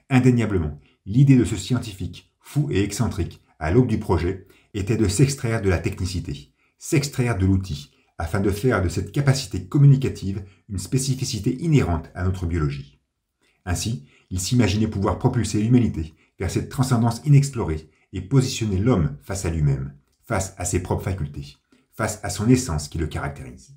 Indéniablement, l'idée de ce scientifique, fou et excentrique, à l'aube du projet, était de s'extraire de la technicité, s'extraire de l'outil, afin de faire de cette capacité communicative une spécificité inhérente à notre biologie. Ainsi, il s'imaginait pouvoir propulser l'humanité vers cette transcendance inexplorée et positionner l'homme face à lui-même, face à ses propres facultés, face à son essence qui le caractérise.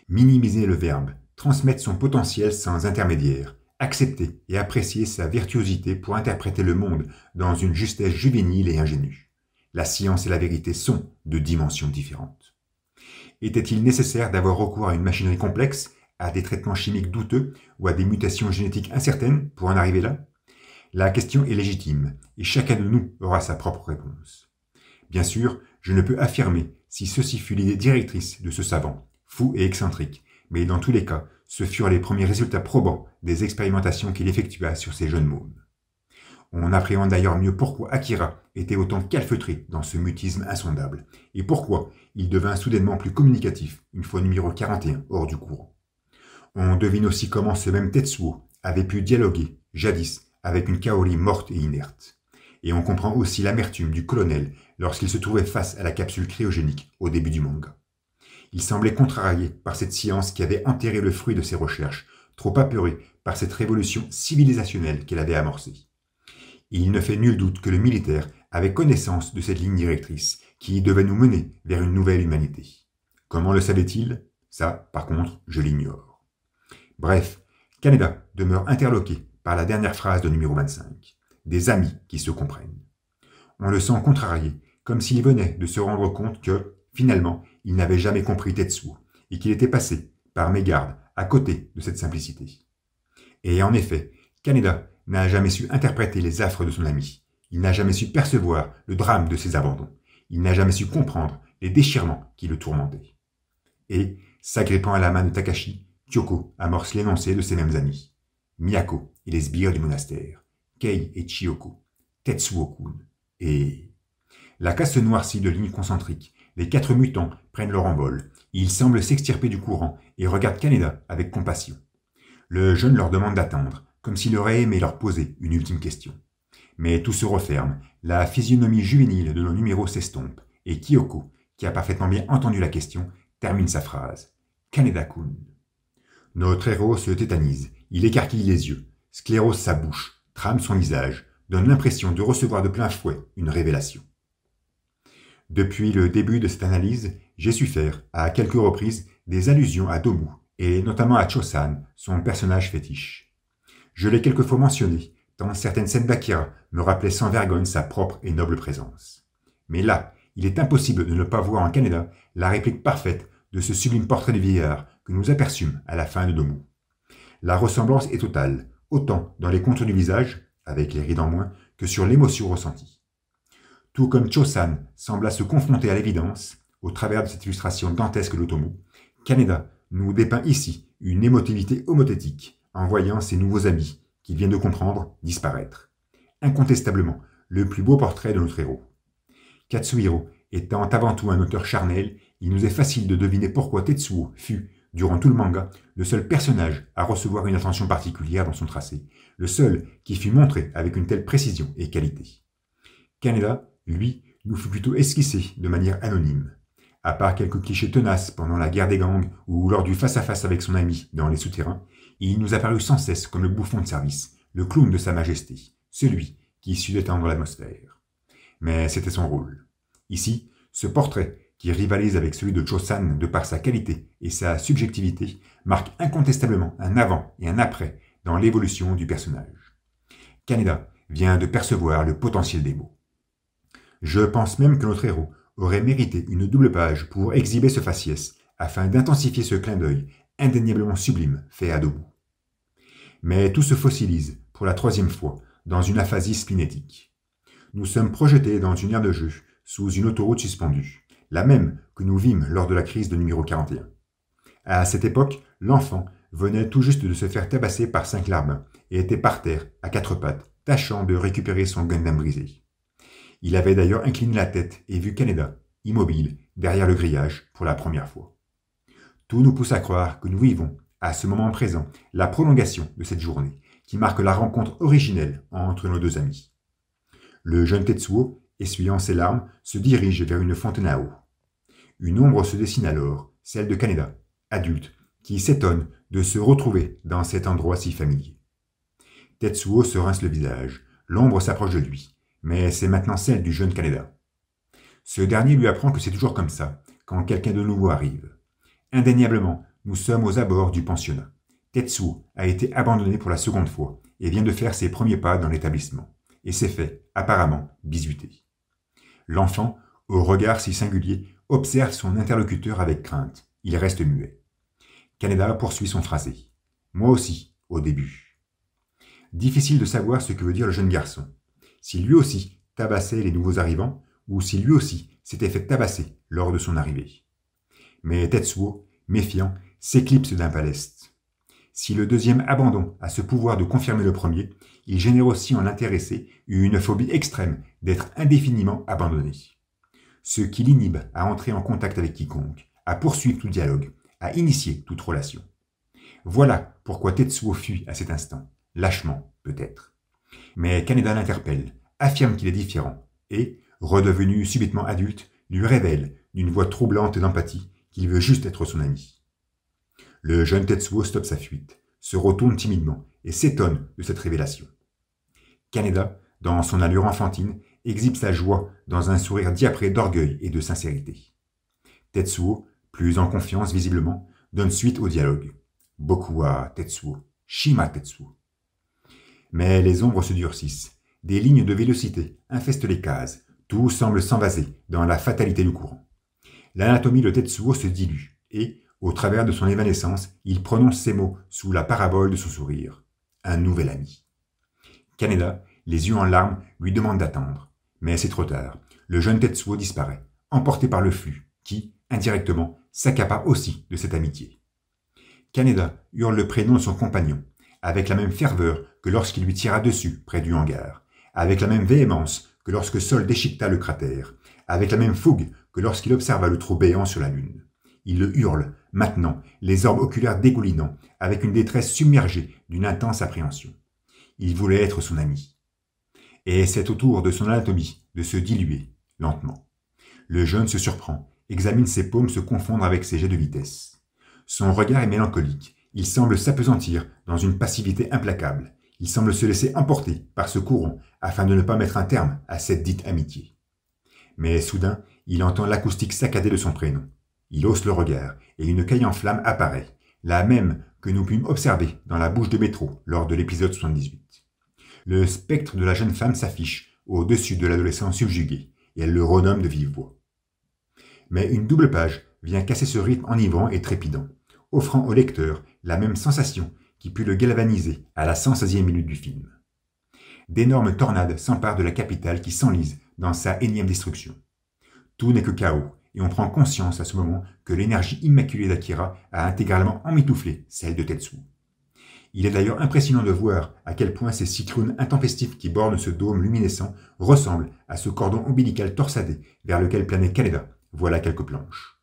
Minimiser le verbe, transmettre son potentiel sans intermédiaire, accepter et apprécier sa virtuosité pour interpréter le monde dans une justesse juvénile et ingénue. La science et la vérité sont de dimensions différentes. Était-il nécessaire d'avoir recours à une machinerie complexe, à des traitements chimiques douteux ou à des mutations génétiques incertaines pour en arriver là? La question est légitime, et chacun de nous aura sa propre réponse. Bien sûr, je ne peux affirmer si ceci fut l'idée directrice de ce savant, fou et excentrique, mais dans tous les cas, ce furent les premiers résultats probants des expérimentations qu'il effectua sur ces jeunes mômes. On appréhende d'ailleurs mieux pourquoi Akira était autant calfeutré dans ce mutisme insondable, et pourquoi il devint soudainement plus communicatif une fois numéro 41 hors du courant. On devine aussi comment ce même Tetsuo avait pu dialoguer, jadis, avec une Kaori morte et inerte. Et on comprend aussi l'amertume du colonel lorsqu'il se trouvait face à la capsule cryogénique au début du manga. Il semblait contrarié par cette science qui avait enterré le fruit de ses recherches, trop apeuré par cette révolution civilisationnelle qu'elle avait amorcée. Il ne fait nul doute que le militaire avait connaissance de cette ligne directrice qui devait nous mener vers une nouvelle humanité. Comment le savait-il? Ça, par contre, je l'ignore. Bref, Kaneda demeure interloqué par la dernière phrase de numéro 25. Des amis qui se comprennent. On le sent contrarié, comme s'il venait de se rendre compte que, finalement, il n'avait jamais compris Tetsuo, et qu'il était passé, par mégarde, à côté de cette simplicité. Et en effet, Kaneda n'a jamais su interpréter les affres de son ami. Il n'a jamais su percevoir le drame de ses abandons. Il n'a jamais su comprendre les déchirements qui le tourmentaient. Et, s'agrippant à la main de Takashi, Kyoko amorce l'énoncé de ses mêmes amis. Miyako et les sbires du monastère. Kei et Chiyoko. Tetsuo-kun. Et... La casse se noircit de lignes concentriques. Les 4 mutants prennent leur envol. Ils semblent s'extirper du courant et regardent Kaneda avec compassion. Le jeune leur demande d'attendre, comme s'il aurait aimé leur poser une ultime question. Mais tout se referme, la physionomie juvénile de nos numéros s'estompe, et Kyoko, qui a parfaitement bien entendu la question, termine sa phrase. Kaneda-kun. Notre héros se tétanise, il écarquille les yeux, sclérose sa bouche, trame son visage, donne l'impression de recevoir de plein fouet une révélation. Depuis le début de cette analyse, j'ai su faire, à quelques reprises, des allusions à Domu, et notamment à Cho-san, son personnage fétiche. Je l'ai quelquefois mentionné, tant certaines scènes d'Akira me rappelaient sans vergogne sa propre et noble présence. Mais là, il est impossible de ne pas voir en Kaneda la réplique parfaite de ce sublime portrait du vieillard que nous aperçûmes à la fin de Domu. La ressemblance est totale, autant dans les contours du visage, avec les rides en moins, que sur l'émotion ressentie. Tout comme Cho-san sembla se confronter à l'évidence, au travers de cette illustration dantesque d'Otomo, Kaneda nous dépeint ici une émotivité homothétique, en voyant ses nouveaux amis, qu'il vient de comprendre, disparaître. Incontestablement, le plus beau portrait de notre héros. Katsuhiro étant avant tout un auteur charnel, il nous est facile de deviner pourquoi Tetsuo fut, durant tout le manga, le seul personnage à recevoir une attention particulière dans son tracé, le seul qui fut montré avec une telle précision et qualité. Kaneda, lui, nous fut plutôt esquissé de manière anonyme. À part quelques clichés tenaces pendant la guerre des gangs ou lors du face-à-face avec son ami dans les souterrains, il nous apparut sans cesse comme le bouffon de service, le clown de sa majesté, celui qui sut détendre l'atmosphère. Mais c'était son rôle. Ici, ce portrait, qui rivalise avec celui de Cho-san de par sa qualité et sa subjectivité, marque incontestablement un avant et un après dans l'évolution du personnage. Kaneda vient de percevoir le potentiel des mots. Je pense même que notre héros aurait mérité une double page pour exhiber ce faciès, afin d'intensifier ce clin d'œil indéniablement sublime fait à debout. Mais tout se fossilise, pour la troisième fois, dans une aphasie splénétique. Nous sommes projetés dans une aire de jeu, sous une autoroute suspendue, la même que nous vîmes lors de la crise de numéro 41. À cette époque, l'enfant venait tout juste de se faire tabasser par 5 larbins et était par terre, à 4 pattes, tâchant de récupérer son Gundam brisé. Il avait d'ailleurs incliné la tête et vu Kaneda, immobile, derrière le grillage, pour la première fois. Tout nous pousse à croire que nous vivons, à ce moment présent, la prolongation de cette journée, qui marque la rencontre originelle entre nos deux amis. Le jeune Tetsuo, essuyant ses larmes, se dirige vers une fontaine à eau. Une ombre se dessine alors, celle de Kaneda, adulte, qui s'étonne de se retrouver dans cet endroit si familier. Tetsuo se rince le visage, l'ombre s'approche de lui, mais c'est maintenant celle du jeune Kaneda. Ce dernier lui apprend que c'est toujours comme ça, quand quelqu'un de nouveau arrive. Indéniablement, nous sommes aux abords du pensionnat. Tetsuo a été abandonné pour la seconde fois et vient de faire ses premiers pas dans l'établissement, et s'est fait, apparemment, bisuter. L'enfant, au regard si singulier, observe son interlocuteur avec crainte. Il reste muet. Kaneda poursuit son phrasé. Moi aussi, au début. Difficile de savoir ce que veut dire le jeune garçon. Si lui aussi tabassait les nouveaux arrivants, ou si lui aussi s'était fait tabasser lors de son arrivée. Mais Tetsuo, méfiant, s'éclipse d'un paleste. Si le deuxième abandon a ce pouvoir de confirmer le premier, il génère aussi en l'intéressé une phobie extrême d'être indéfiniment abandonné. Ce qui l'inhibe à entrer en contact avec quiconque, à poursuivre tout dialogue, à initier toute relation. Voilà pourquoi Tetsuo fuit à cet instant, lâchement peut-être. Mais Kaneda l'interpelle, affirme qu'il est différent, et, redevenu subitement adulte, lui révèle, d'une voix troublante d'empathie, qu'il veut juste être son ami. Le jeune Tetsuo stoppe sa fuite, se retourne timidement et s'étonne de cette révélation. Kaneda, dans son allure enfantine, exhibe sa joie dans un sourire diapré d'orgueil et de sincérité. Tetsuo, plus en confiance visiblement, donne suite au dialogue. Bokuwa Tetsuo, Shima Tetsuo. Mais les ombres se durcissent, des lignes de vélocité infestent les cases, tout semble s'envaser dans la fatalité du courant. L'anatomie de Tetsuo se dilue et, au travers de son évanescence, il prononce ces mots sous la parabole de son sourire. Un nouvel ami. Kaneda, les yeux en larmes, lui demande d'attendre. Mais c'est trop tard. Le jeune Tetsuo disparaît, emporté par le flux, qui, indirectement, s'accapare aussi de cette amitié. Kaneda hurle le prénom de son compagnon, avec la même ferveur que lorsqu'il lui tira dessus près du hangar, avec la même véhémence que lorsque Sol déchiqueta le cratère, avec la même fougue que lorsqu'il observa le trou béant sur la lune. Il le hurle, maintenant, les orbes oculaires dégoulinant, avec une détresse submergée d'une intense appréhension. Il voulait être son ami. Et c'est au tour de son anatomie de se diluer, lentement. Le jeune se surprend, examine ses paumes se confondre avec ses jets de vitesse. Son regard est mélancolique, il semble s'appesantir dans une passivité implacable. Il semble se laisser emporter par ce courant afin de ne pas mettre un terme à cette dite amitié. Mais soudain, il entend l'acoustique saccadée de son prénom. Il hausse le regard et une caille en flamme apparaît, la même que nous pûmes observer dans la bouche de métro lors de l'épisode 78. Le spectre de la jeune femme s'affiche au-dessus de l'adolescent subjugué et elle le renomme de vive voix. Mais une double page vient casser ce rythme enivrant et trépidant, offrant au lecteur la même sensation qui put le galvaniser à la 116e minute du film. D'énormes tornades s'emparent de la capitale qui s'enlise dans sa énième destruction. Tout n'est que chaos, et on prend conscience à ce moment que l'énergie immaculée d'Akira a intégralement emmitouflé celle de Tetsuo. Il est d'ailleurs impressionnant de voir à quel point ces cyclones intempestifs qui bornent ce dôme luminescent ressemblent à ce cordon ombilical torsadé vers lequel planait Kaneda, voilà quelques planches.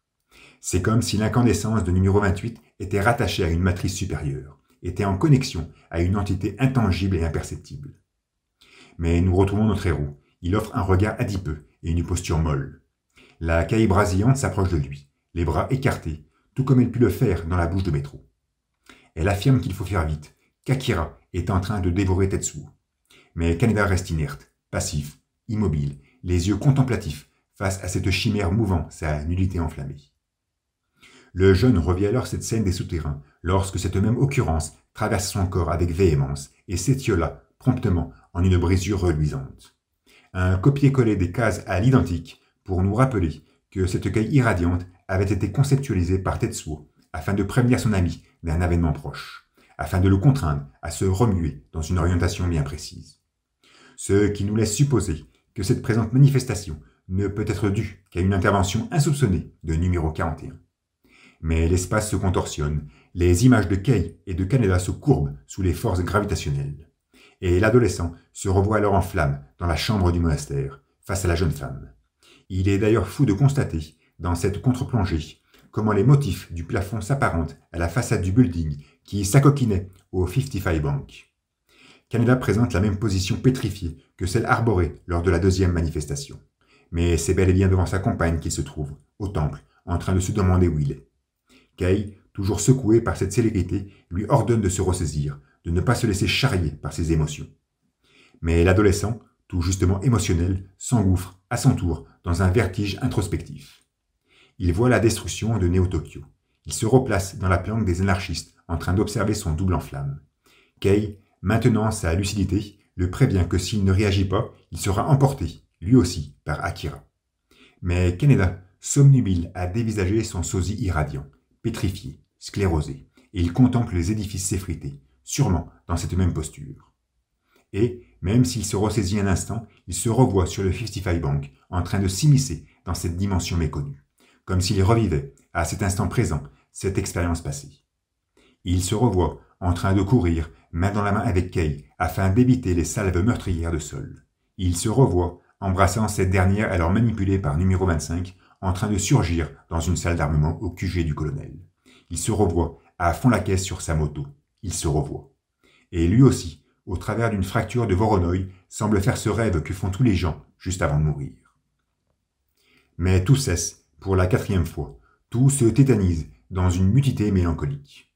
C'est comme si l'incandescence de numéro 28 était rattachée à une matrice supérieure, était en connexion à une entité intangible et imperceptible. Mais nous retrouvons notre héros. Il offre un regard adipeux et une posture molle. La caille brasillante s'approche de lui, les bras écartés, tout comme elle put le faire dans la bouche de métro. Elle affirme qu'il faut faire vite, qu'Akira est en train de dévorer Tetsuo. Mais Kaneda reste inerte, passif, immobile, les yeux contemplatifs face à cette chimère mouvant sa nullité enflammée. Le jeune revit alors cette scène des souterrains, lorsque cette même occurrence traverse son corps avec véhémence et s'étiola promptement en une brisure reluisante. un copier-coller des cases à l'identique pour nous rappeler que cette caille irradiante avait été conceptualisée par Tetsuo afin de prévenir son ami d'un avènement proche, afin de le contraindre à se remuer dans une orientation bien précise. Ce qui nous laisse supposer que cette présente manifestation ne peut être due qu'à une intervention insoupçonnée de numéro 41. Mais l'espace se contorsionne, les images de Kei et de Kaneda se courbent sous les forces gravitationnelles. Et l'adolescent se revoit alors en flammes dans la chambre du monastère, face à la jeune femme. Il est d'ailleurs fou de constater, dans cette contre-plongée, comment les motifs du plafond s'apparentent à la façade du building qui s'acoquinait au 55 Bank. Kaneda présente la même position pétrifiée que celle arborée lors de la deuxième manifestation. Mais c'est bel et bien devant sa compagne qu'il se trouve, au temple, en train de se demander où il est. Kei, toujours secoué par cette célébrité, lui ordonne de se ressaisir, de ne pas se laisser charrier par ses émotions. Mais l'adolescent, tout justement émotionnel, s'engouffre, à son tour, dans un vertige introspectif. Il voit la destruction de Néo-Tokyo. Il se replace dans la planque des anarchistes, en train d'observer son double en flammes. Kei, maintenant sa lucidité, le prévient que s'il ne réagit pas, il sera emporté, lui aussi, par Akira. Mais Kaneda, somnubile à dévisager son sosie irradiant, pétrifié, sclérosé, et il contemple les édifices s'effriter, sûrement dans cette même posture. Et, même s'il se ressaisit un instant, il se revoit sur le 55 Bank, en train de s'immiscer dans cette dimension méconnue, comme s'il revivait, à cet instant présent, cette expérience passée. Il se revoit en train de courir, main dans la main avec Kei, afin d'éviter les salves meurtrières de Sol. Il se revoit, embrassant cette dernière alors manipulée par numéro 25, en train de surgir dans une salle d'armement au QG du colonel. Il se revoit, à fond la caisse sur sa moto. Il se revoit. Et lui aussi, au travers d'une fracture de Voronoi, semble faire ce rêve que font tous les gens juste avant de mourir. Mais tout cesse, pour la 4e fois. Tout se tétanise dans une mutité mélancolique.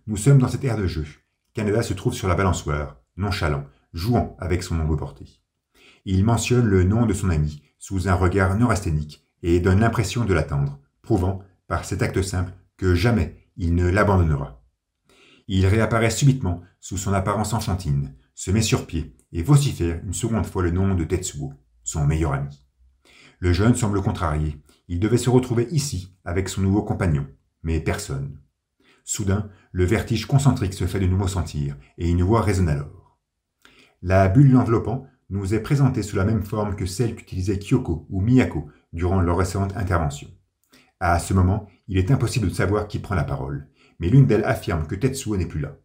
Nous sommes dans cette ère de jeu. Kaneda se trouve sur la balançoire, nonchalant, jouant avec son ombre portée. Il mentionne le nom de son ami sous un regard neurasthénique et donne l'impression de l'attendre, prouvant, par cet acte simple, que jamais il ne l'abandonnera. Il réapparaît subitement sous son apparence enfantine, se met sur pied et vocifère une seconde fois le nom de Tetsuo, son meilleur ami. Le jeune semble contrarié. Il devait se retrouver ici avec son nouveau compagnon, mais personne. Soudain, le vertige concentrique se fait de nouveau sentir, et une voix résonne alors. La bulle l'enveloppant nous est présentée sous la même forme que celle qu'utilisaient Kyoko ou Miyako durant leur récente intervention. À ce moment, il est impossible de savoir qui prend la parole, mais l'une d'elles affirme que Tetsuo n'est plus là.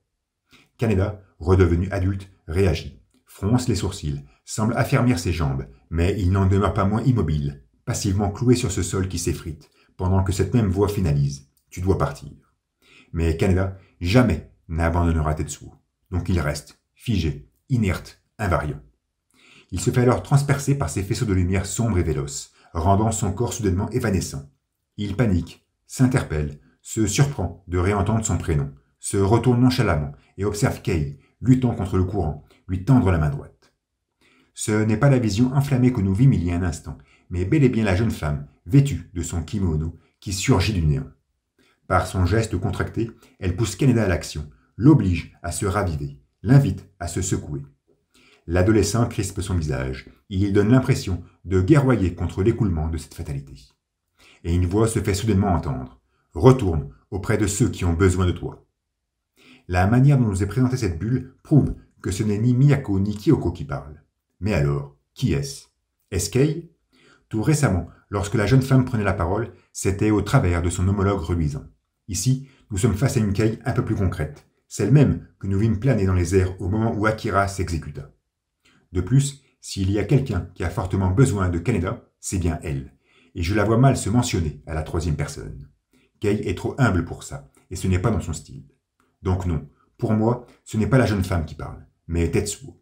Kaneda, redevenu adulte, réagit, fronce les sourcils, semble affermir ses jambes, mais il n'en demeure pas moins immobile, passivement cloué sur ce sol qui s'effrite, pendant que cette même voix finalise. Tu dois partir. Mais Kaneda jamais n'abandonnera Tetsuo. Donc il reste, figé, inerte, invariant. Il se fait alors transpercer par ces faisceaux de lumière sombres et véloces, rendant son corps soudainement évanescent. Il panique, s'interpelle, se surprend de réentendre son prénom, se retourne nonchalamment et observe Kei, luttant contre le courant, lui tendre la main droite. Ce n'est pas la vision enflammée que nous vîmes il y a un instant, mais bel et bien la jeune femme, vêtue de son kimono, qui surgit du néant. Par son geste contracté, elle pousse Kaneda à l'action, l'oblige à se raviver, l'invite à se secouer. L'adolescent crispe son visage, et il donne l'impression de guerroyer contre l'écoulement de cette fatalité. Et une voix se fait soudainement entendre. « Retourne auprès de ceux qui ont besoin de toi. » La manière dont nous est présentée cette bulle prouve que ce n'est ni Miyako ni Kyoko qui parlent. Mais alors, qui est-ce? Est-ce Kei? Tout récemment, lorsque la jeune femme prenait la parole, c'était au travers de son homologue reluisant. Ici, nous sommes face à une Kei un peu plus concrète, celle même que nous vîmes planer dans les airs au moment où Akira s'exécuta. De plus, s'il y a quelqu'un qui a fortement besoin de Kaneda, c'est bien elle, et je la vois mal se mentionner à la 3e personne. Kei est trop humble pour ça, et ce n'est pas dans son style. Donc non, pour moi, ce n'est pas la jeune femme qui parle, mais Tetsuo.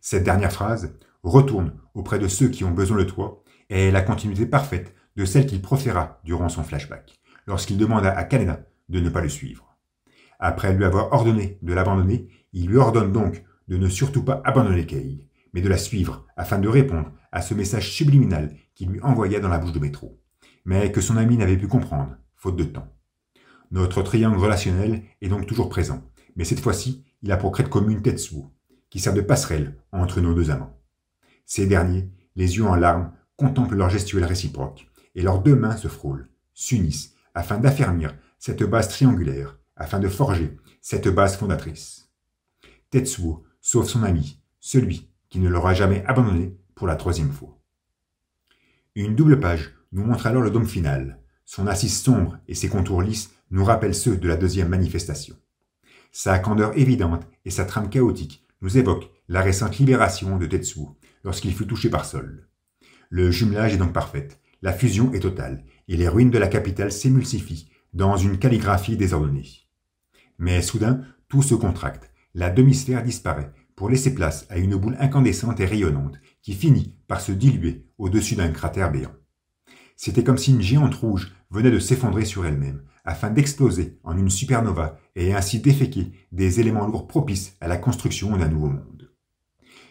Cette dernière phrase, « Retourne auprès de ceux qui ont besoin de toi », est la continuité parfaite de celle qu'il proféra durant son flashback, lorsqu'il demanda à Kaneda de ne pas le suivre. Après lui avoir ordonné de l'abandonner, il lui ordonne donc de ne surtout pas abandonner Kei, mais de la suivre afin de répondre à ce message subliminal qu'il lui envoya dans la bouche de métro, mais que son ami n'avait pu comprendre, faute de temps. Notre triangle relationnel est donc toujours présent, mais cette fois-ci, il a pour crête commune Tetsuo, qui sert de passerelle entre nos deux amants. Ces derniers, les yeux en larmes, contemplent leur gestuelle réciproque, et leurs deux mains se frôlent, s'unissent, afin d'affermir cette base triangulaire, afin de forger cette base fondatrice. Tetsuo sauve son ami, celui qui ne l'aura jamais abandonné pour la troisième fois. Une double page nous montre alors le dôme final. Son assise sombre et ses contours lisses nous rappellent ceux de la deuxième manifestation. Sa candeur évidente et sa trame chaotique nous évoquent la récente libération de Tetsuo lorsqu'il fut touché par Sol. Le jumelage est donc parfait, la fusion est totale, et les ruines de la capitale s'émulsifient dans une calligraphie désordonnée. Mais soudain, tout se contracte, la demi-sphère disparaît pour laisser place à une boule incandescente et rayonnante qui finit par se diluer au-dessus d'un cratère béant. C'était comme si une géante rouge venait de s'effondrer sur elle-même, afin d'exploser en une supernova et ainsi déféquer des éléments lourds propices à la construction d'un nouveau monde.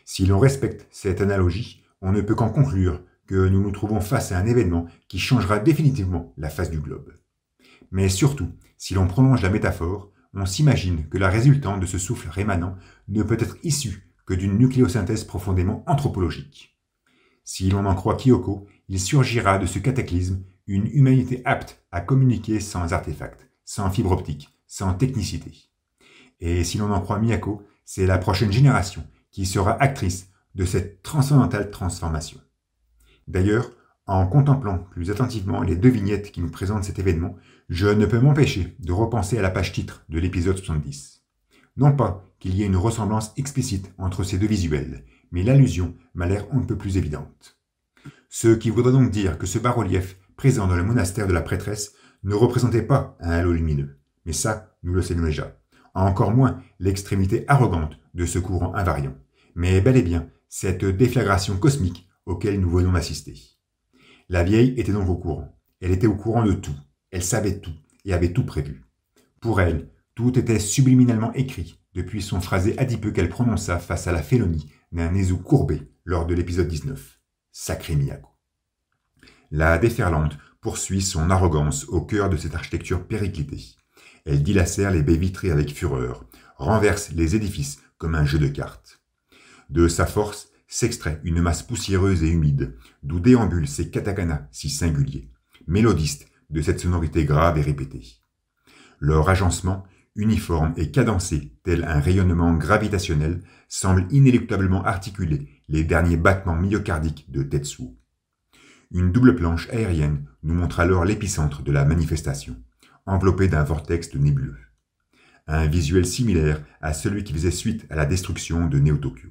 Si l'on respecte cette analogie, on ne peut qu'en conclure que nous nous trouvons face à un événement qui changera définitivement la face du globe. Mais surtout, si l'on prolonge la métaphore, on s'imagine que la résultante de ce souffle rémanent ne peut être issue que d'une nucléosynthèse profondément anthropologique. Si l'on en croit Kyoko, il surgira de ce cataclysme une humanité apte à communiquer sans artefacts, sans fibre optique, sans technicité. Et si l'on en croit Miyako, c'est la prochaine génération qui sera actrice de cette transcendantale transformation. D'ailleurs, en contemplant plus attentivement les deux vignettes qui nous présentent cet événement, je ne peux m'empêcher de repenser à la page titre de l'épisode 70. Non pas qu'il y ait une ressemblance explicite entre ces deux visuels, mais l'allusion m'a l'air on ne peut plus évidente. Ce qui voudrait donc dire que ce bas-relief présent dans le monastère de la prêtresse ne représentait pas un halo lumineux, mais ça, nous le savons déjà. Encore moins l'extrémité arrogante de ce courant invariant, mais bel et bien cette déflagration cosmique auquel nous venons d'assister. La vieille était donc au courant. Elle était au courant de tout. Elle savait tout et avait tout prévu. Pour elle, tout était subliminalement écrit depuis son phrasé adipeux qu'elle prononça face à la félonie d'un Nezu courbé lors de l'épisode 19. Sacré Miyako. La déferlante poursuit son arrogance au cœur de cette architecture périclitée. Elle dilacère les baies vitrées avec fureur, renverse les édifices comme un jeu de cartes. De sa force s'extrait une masse poussiéreuse et humide, d'où déambulent ces katakana si singuliers, mélodistes de cette sonorité grave et répétée. Leur agencement, uniforme et cadencé, tel un rayonnement gravitationnel, semble inéluctablement articuler les derniers battements myocardiques de Tetsuo. Une double planche aérienne nous montre alors l'épicentre de la manifestation, enveloppé d'un vortex de nébuleux. Un visuel similaire à celui qui faisait suite à la destruction de Neo-Tokyo.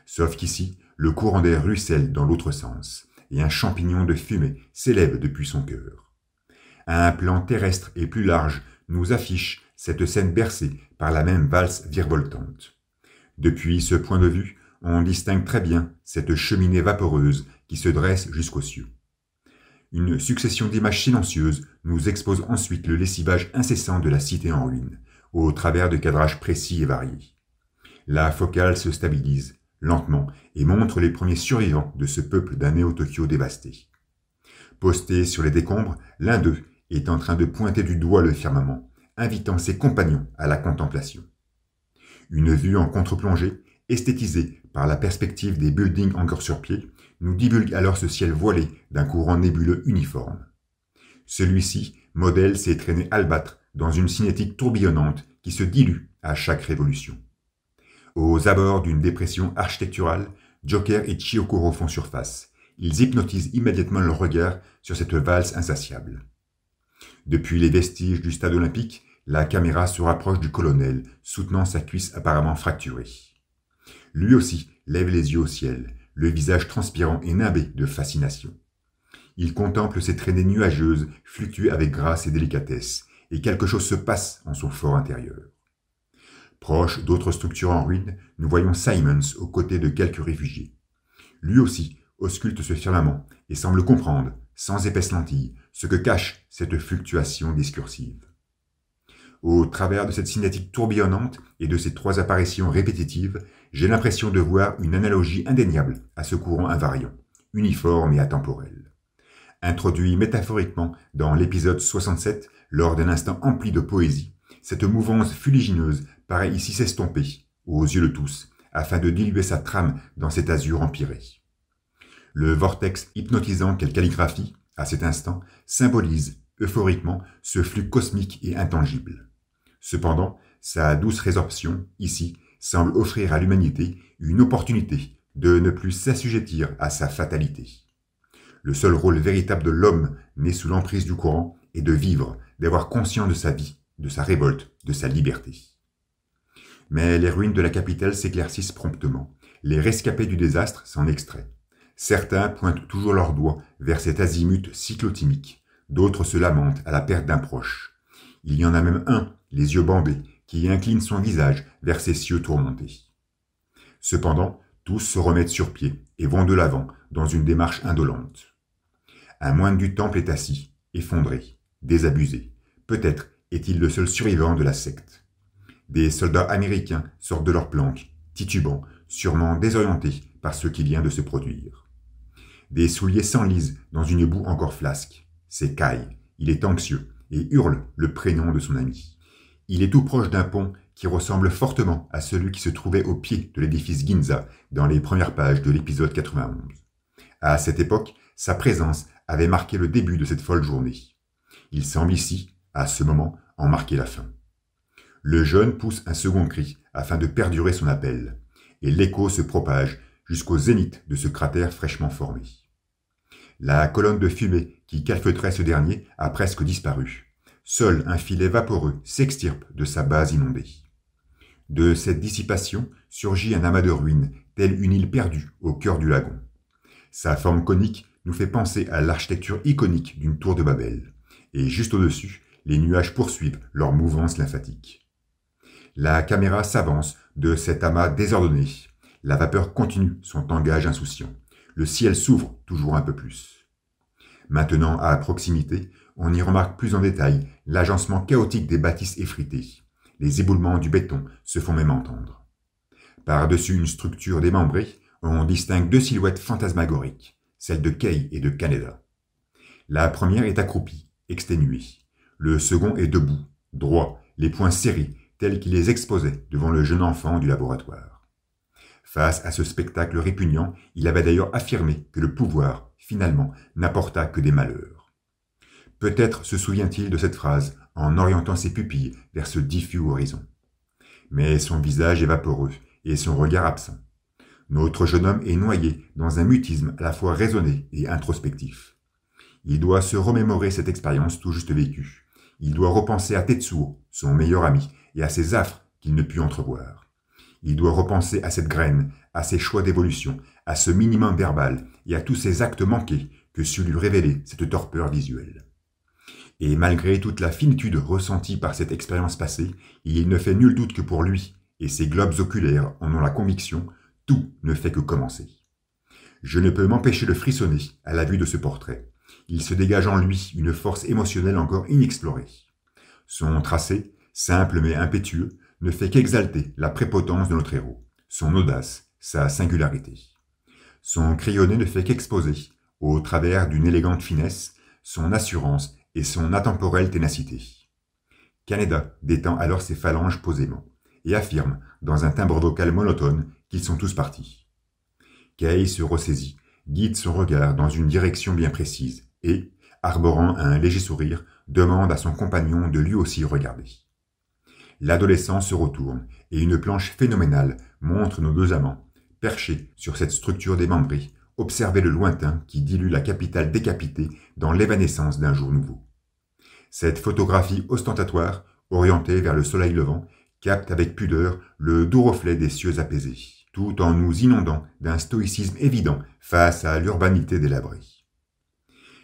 Sauf qu'ici, le courant d'air ruisselle dans l'autre sens, et un champignon de fumée s'élève depuis son cœur. Un plan terrestre et plus large nous affiche cette scène bercée par la même valse virevoltante. Depuis ce point de vue, on distingue très bien cette cheminée vaporeuse qui se dresse jusqu'aux cieux. Une succession d'images silencieuses nous expose ensuite le lessivage incessant de la cité en ruine, au travers de cadrages précis et variés. La focale se stabilise, lentement, et montre les premiers survivants de ce peuple d'un Néo-Tokyo dévasté. Posté sur les décombres, l'un d'eux est en train de pointer du doigt le firmament, invitant ses compagnons à la contemplation. Une vue en contre-plongée, esthétisée par la perspective des buildings encore sur pied, nous divulgue alors ce ciel voilé d'un courant nébuleux uniforme. Celui-ci modèle ses traînées albâtres dans une cinétique tourbillonnante qui se dilue à chaque révolution. Aux abords d'une dépression architecturale, Joker et Chiyoko refont surface. Ils hypnotisent immédiatement leur regard sur cette valse insatiable. Depuis les vestiges du stade olympique, la caméra se rapproche du colonel, soutenant sa cuisse apparemment fracturée. Lui aussi lève les yeux au ciel, le visage transpirant et nimbé de fascination. Il contemple ces traînées nuageuses fluctuer avec grâce et délicatesse, et quelque chose se passe en son fort intérieur. Proche d'autres structures en ruine, nous voyons Simons aux côtés de quelques réfugiés. Lui aussi ausculte ce firmament et semble comprendre, sans épaisse lentille, ce que cache cette fluctuation discursive. Au travers de cette cinétique tourbillonnante et de ces trois apparitions répétitives, j'ai l'impression de voir une analogie indéniable à ce courant invariant, uniforme et atemporel. Introduit métaphoriquement dans l'épisode 67, lors d'un instant empli de poésie, cette mouvance fuligineuse paraît ici s'estomper, aux yeux de tous, afin de diluer sa trame dans cet azur empyré. Le vortex hypnotisant qu'elle calligraphie, à cet instant, symbolise, euphoriquement, ce flux cosmique et intangible. Cependant, sa douce résorption, ici, semble offrir à l'humanité une opportunité de ne plus s'assujettir à sa fatalité. Le seul rôle véritable de l'homme né sous l'emprise du courant est de vivre, d'avoir conscience de sa vie, de sa révolte, de sa liberté. Mais les ruines de la capitale s'éclaircissent promptement. Les rescapés du désastre s'en extraient. Certains pointent toujours leurs doigts vers cet azimut cyclotimique. D'autres se lamentent à la perte d'un proche. Il y en a même un, les yeux bandés, qui incline son visage vers ces cieux tourmentés. Cependant, tous se remettent sur pied et vont de l'avant dans une démarche indolente. Un moine du temple est assis, effondré, désabusé. Peut-être est-il le seul survivant de la secte. Des soldats américains sortent de leur planque, titubants, sûrement désorientés par ce qui vient de se produire. Des souliers s'enlisent dans une boue encore flasque. C'est Kai, il est anxieux et hurle le prénom de son ami. Il est tout proche d'un pont qui ressemble fortement à celui qui se trouvait au pied de l'édifice Ginza dans les premières pages de l'épisode 91. À cette époque, sa présence avait marqué le début de cette folle journée. Il semble ici, à ce moment, en marquer la fin. Le jeune pousse un second cri afin de perdurer son appel, et l'écho se propage jusqu'au zénith de ce cratère fraîchement formé. La colonne de fumée qui calfeutrait ce dernier a presque disparu. Seul un filet vaporeux s'extirpe de sa base inondée. De cette dissipation surgit un amas de ruines, tel une île perdue au cœur du lagon. Sa forme conique nous fait penser à l'architecture iconique d'une tour de Babel, et juste au-dessus, les nuages poursuivent leur mouvance lymphatique. La caméra s'avance de cet amas désordonné. La vapeur continue son tangage insouciant. Le ciel s'ouvre toujours un peu plus. Maintenant, à proximité, on y remarque plus en détail l'agencement chaotique des bâtisses effritées. Les éboulements du béton se font même entendre. Par-dessus une structure démembrée, on distingue deux silhouettes fantasmagoriques, celles de Kay et de Kaneda. La première est accroupie, exténuée. Le second est debout, droit, les poings serrés, tels qu'il les exposait devant le jeune enfant du laboratoire. Face à ce spectacle répugnant, il avait d'ailleurs affirmé que le pouvoir, finalement, n'apporta que des malheurs. Peut-être se souvient-il de cette phrase en orientant ses pupilles vers ce diffus horizon. Mais son visage est vaporeux et son regard absent. Notre jeune homme est noyé dans un mutisme à la fois raisonné et introspectif. Il doit se remémorer cette expérience tout juste vécue. Il doit repenser à Tetsuo, son meilleur ami, et à ses affres qu'il ne put entrevoir. Il doit repenser à cette graine, à ses choix d'évolution, à ce minimum verbal et à tous ces actes manqués que sut lui révéler cette torpeur visuelle. Et malgré toute la finitude ressentie par cette expérience passée, il ne fait nul doute que pour lui, et ses globes oculaires en ont la conviction, tout ne fait que commencer. Je ne peux m'empêcher de frissonner à la vue de ce portrait. Il se dégage en lui une force émotionnelle encore inexplorée. Son tracé, simple mais impétueux, ne fait qu'exalter la prépotence de notre héros, son audace, sa singularité. Son crayonné ne fait qu'exposer, au travers d'une élégante finesse, son assurance et son intemporelle ténacité. Kaneda détend alors ses phalanges posément, et affirme, dans un timbre vocal monotone, qu'ils sont tous partis. Kay se ressaisit, guide son regard dans une direction bien précise, et, arborant un léger sourire, demande à son compagnon de lui aussi regarder. L'adolescent se retourne, et une planche phénoménale montre nos deux amants, perchés sur cette structure démembrée, observer le lointain qui dilue la capitale décapitée dans l'évanescence d'un jour nouveau. Cette photographie ostentatoire, orientée vers le soleil levant, capte avec pudeur le doux reflet des cieux apaisés, tout en nous inondant d'un stoïcisme évident face à l'urbanité délabrée.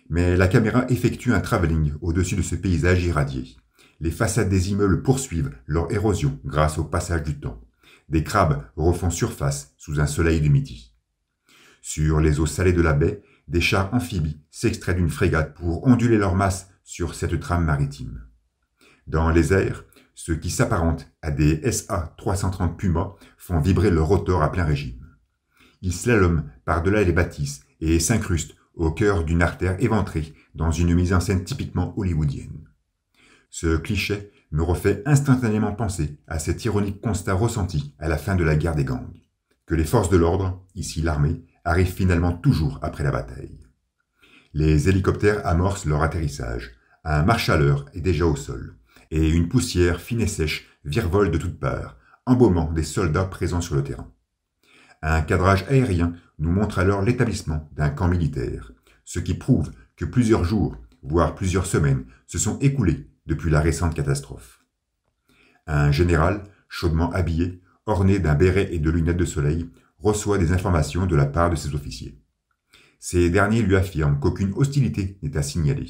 Mais la caméra effectue un travelling au-dessus de ce paysage irradié. Les façades des immeubles poursuivent leur érosion grâce au passage du temps. Des crabes refont surface sous un soleil de midi. Sur les eaux salées de la baie, des chars amphibies s'extraient d'une frégate pour onduler leur masse sur cette trame maritime. Dans les airs, ceux qui s'apparentent à des SA-330 Puma font vibrer leur rotor à plein régime. Ils slaloment par-delà les bâtisses et s'incrustent au cœur d'une artère éventrée dans une mise en scène typiquement hollywoodienne. Ce cliché me refait instantanément penser à cet ironique constat ressenti à la fin de la guerre des gangs, que les forces de l'ordre, ici l'armée, arrive finalement toujours après la bataille. Les hélicoptères amorcent leur atterrissage. Un marche-à-l'heure est déjà au sol, et une poussière fine et sèche virevolte de toutes parts, embaumant des soldats présents sur le terrain. Un cadrage aérien nous montre alors l'établissement d'un camp militaire, ce qui prouve que plusieurs jours, voire plusieurs semaines, se sont écoulés depuis la récente catastrophe. Un général, chaudement habillé, orné d'un béret et de lunettes de soleil, reçoit des informations de la part de ses officiers. Ces derniers lui affirment qu'aucune hostilité n'est à signaler.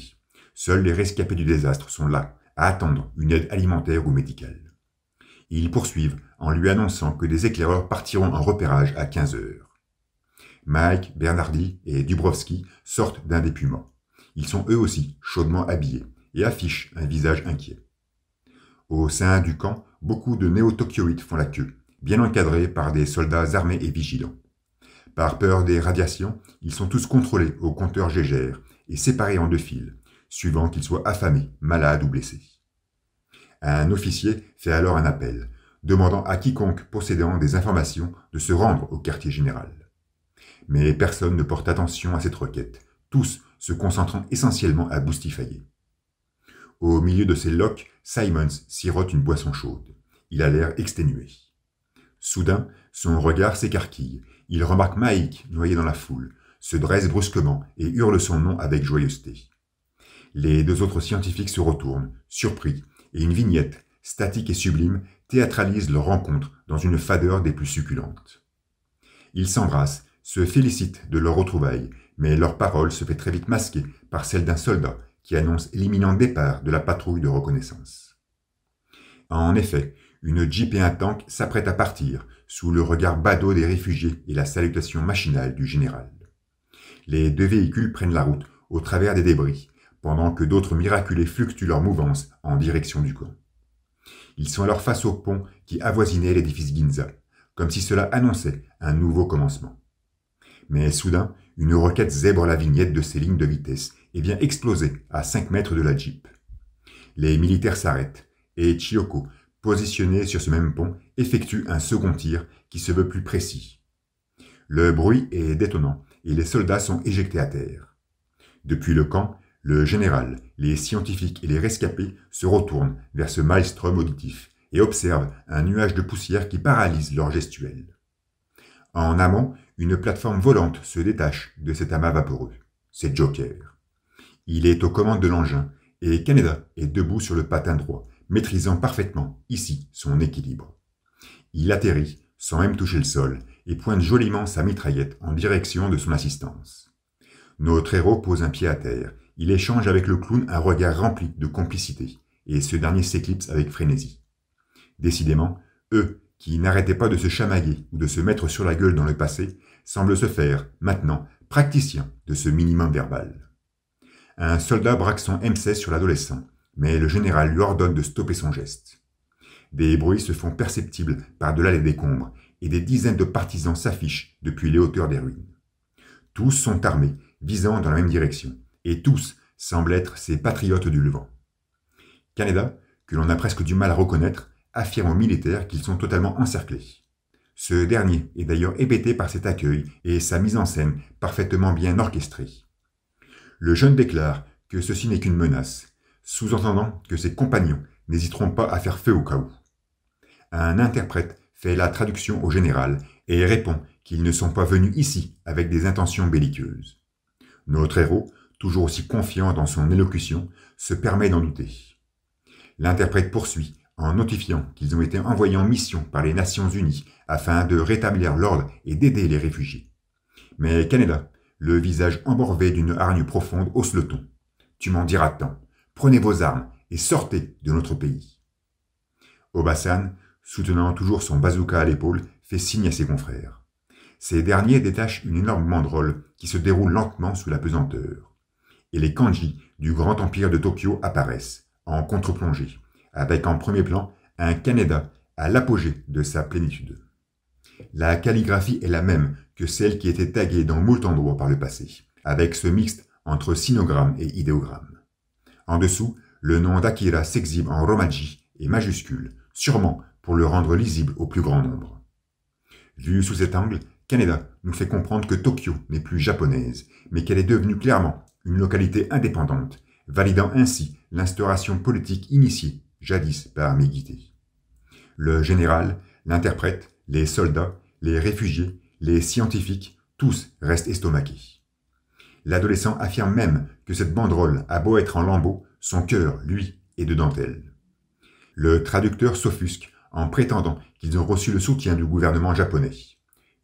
Seuls les rescapés du désastre sont là, à attendre une aide alimentaire ou médicale. Ils poursuivent en lui annonçant que des éclaireurs partiront en repérage à 15 heures. Mike, Bernardi et Dubrovski sortent d'un des Pumas. Ils sont eux aussi chaudement habillés et affichent un visage inquiet. Au sein du camp, beaucoup de néo-tokyoïtes font la queue, bien encadrés par des soldats armés et vigilants. Par peur des radiations, ils sont tous contrôlés au compteur Gégère et séparés en 2 files, suivant qu'ils soient affamés, malades ou blessés. Un officier fait alors un appel, demandant à quiconque possédant des informations de se rendre au quartier général. Mais personne ne porte attention à cette requête, tous se concentrant essentiellement à boustifailler. Au milieu de ces loques, Simons sirote une boisson chaude. Il a l'air exténué. Soudain, son regard s'écarquille. Il remarque Mike noyé dans la foule, se dresse brusquement et hurle son nom avec joyeuseté. Les 2 autres scientifiques se retournent, surpris, et une vignette, statique et sublime, théâtralise leur rencontre dans une fadeur des plus succulentes. Ils s'embrassent, se félicitent de leur retrouvaille, mais leur parole se fait très vite masquer par celle d'un soldat qui annonce l'imminent départ de la patrouille de reconnaissance. En effet, une jeep et un tank s'apprêtent à partir, sous le regard badaud des réfugiés et la salutation machinale du général. Les 2 véhicules prennent la route, au travers des débris, pendant que d'autres miraculés fluctuent leur mouvance en direction du camp. Ils sont alors face au pont qui avoisinait l'édifice Ginza, comme si cela annonçait un nouveau commencement. Mais soudain, une roquette zèbre la vignette de ses lignes de vitesse et vient exploser à 5 mètres de la Jeep. Les militaires s'arrêtent, et Chiyoko, positionné sur ce même pont, effectue un second tir qui se veut plus précis. Le bruit est détonnant, et les soldats sont éjectés à terre. Depuis le camp, le général, les scientifiques et les rescapés se retournent vers ce maelstrom auditif et observent un nuage de poussière qui paralyse leur gestuelle. En amont, une plateforme volante se détache de cet amas vaporeux. C'est Joker. Il est aux commandes de l'engin et Kaneda est debout sur le patin droit, maîtrisant parfaitement, ici, son équilibre. Il atterrit, sans même toucher le sol, et pointe joliment sa mitraillette en direction de son assistance. Notre héros pose un pied à terre. Il échange avec le clown un regard rempli de complicité, et ce dernier s'éclipse avec frénésie. Décidément, eux, qui n'arrêtaient pas de se chamailler ou de se mettre sur la gueule dans le passé, semblent se faire, maintenant, praticiens de ce minimum verbal. Un soldat braque son M16 sur l'adolescent, mais le général lui ordonne de stopper son geste. Des bruits se font perceptibles par-delà les décombres, et des dizaines de partisans s'affichent depuis les hauteurs des ruines. Tous sont armés, visant dans la même direction, et tous semblent être ces patriotes du Levant. Kaneda, que l'on a presque du mal à reconnaître, affirme aux militaires qu'ils sont totalement encerclés. Ce dernier est d'ailleurs hébété par cet accueil et sa mise en scène parfaitement bien orchestrée. Le jeune déclare que ceci n'est qu'une menace, sous-entendant que ses compagnons n'hésiteront pas à faire feu au cas où. Un interprète fait la traduction au général et répond qu'ils ne sont pas venus ici avec des intentions belliqueuses. Notre héros, toujours aussi confiant dans son élocution, se permet d'en douter. L'interprète poursuit en notifiant qu'ils ont été envoyés en mission par les Nations Unies afin de rétablir l'ordre et d'aider les réfugiés. Mais Kaneda, le visage emborvé d'une hargne profonde, hausse le ton. « Tu m'en diras tant. Prenez vos armes et sortez de notre pays. » Obasan, soutenant toujours son bazooka à l'épaule, fait signe à ses confrères. Ces derniers détachent une énorme banderole qui se déroule lentement sous la pesanteur. Et les kanji du grand empire de Tokyo apparaissent, en contre-plongée, avec en premier plan un Kaneda à l'apogée de sa plénitude. La calligraphie est la même que celle qui était taguée dans moult endroits par le passé, avec ce mixte entre sinogramme et idéogramme. En dessous, le nom d'Akira s'exhibe en romaji et majuscule, sûrement pour le rendre lisible au plus grand nombre. Vu sous cet angle, Kaneda nous fait comprendre que Tokyo n'est plus japonaise, mais qu'elle est devenue clairement une localité indépendante, validant ainsi l'instauration politique initiée jadis par Megite. Le général, l'interprète, les soldats, les réfugiés, les scientifiques, tous restent estomaqués. L'adolescent affirme même que cette banderole a beau être en lambeaux, son cœur, lui, est de dentelle. Le traducteur s'offusque en prétendant qu'ils ont reçu le soutien du gouvernement japonais.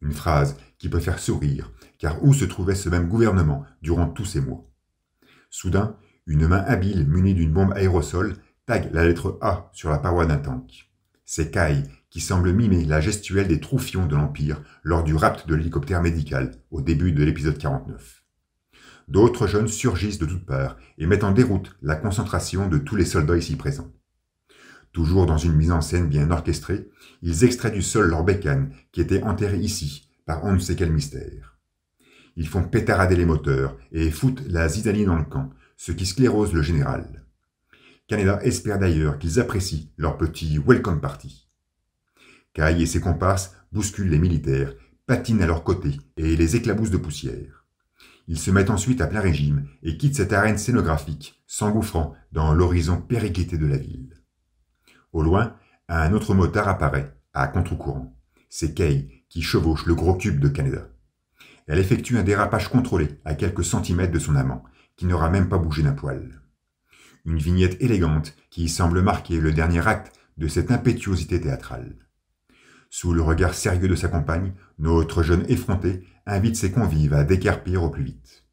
Une phrase qui peut faire sourire, car où se trouvait ce même gouvernement durant tous ces mois? Soudain, une main habile munie d'une bombe aérosol tague la lettre A sur la paroi d'un tank. C'est Kai qui semble mimer la gestuelle des troufions de l'Empire lors du rapt de l'hélicoptère médical au début de l'épisode 49. D'autres jeunes surgissent de toutes parts et mettent en déroute la concentration de tous les soldats ici présents. Toujours dans une mise en scène bien orchestrée, ils extraient du sol leurs bécanes qui étaient enterrées ici par on ne sait quel mystère. Ils font pétarader les moteurs et foutent la zizanie dans le camp, ce qui sclérose le général. Kaneda espère d'ailleurs qu'ils apprécient leur petit welcome party. Kai et ses comparses bousculent les militaires, patinent à leur côté et les éclaboussent de poussière. Ils se mettent ensuite à plein régime et quittent cette arène scénographique, s'engouffrant dans l'horizon périclité de la ville. Au loin, un autre motard apparaît, à contre-courant. C'est Kei qui chevauche le gros cube de Kaneda. Elle effectue un dérapage contrôlé à quelques centimètres de son amant, qui n'aura même pas bougé d'un poil. Une vignette élégante qui semble marquer le dernier acte de cette impétuosité théâtrale. Sous le regard sérieux de sa compagne, notre jeune effronté invite ses convives à décarpir au plus vite.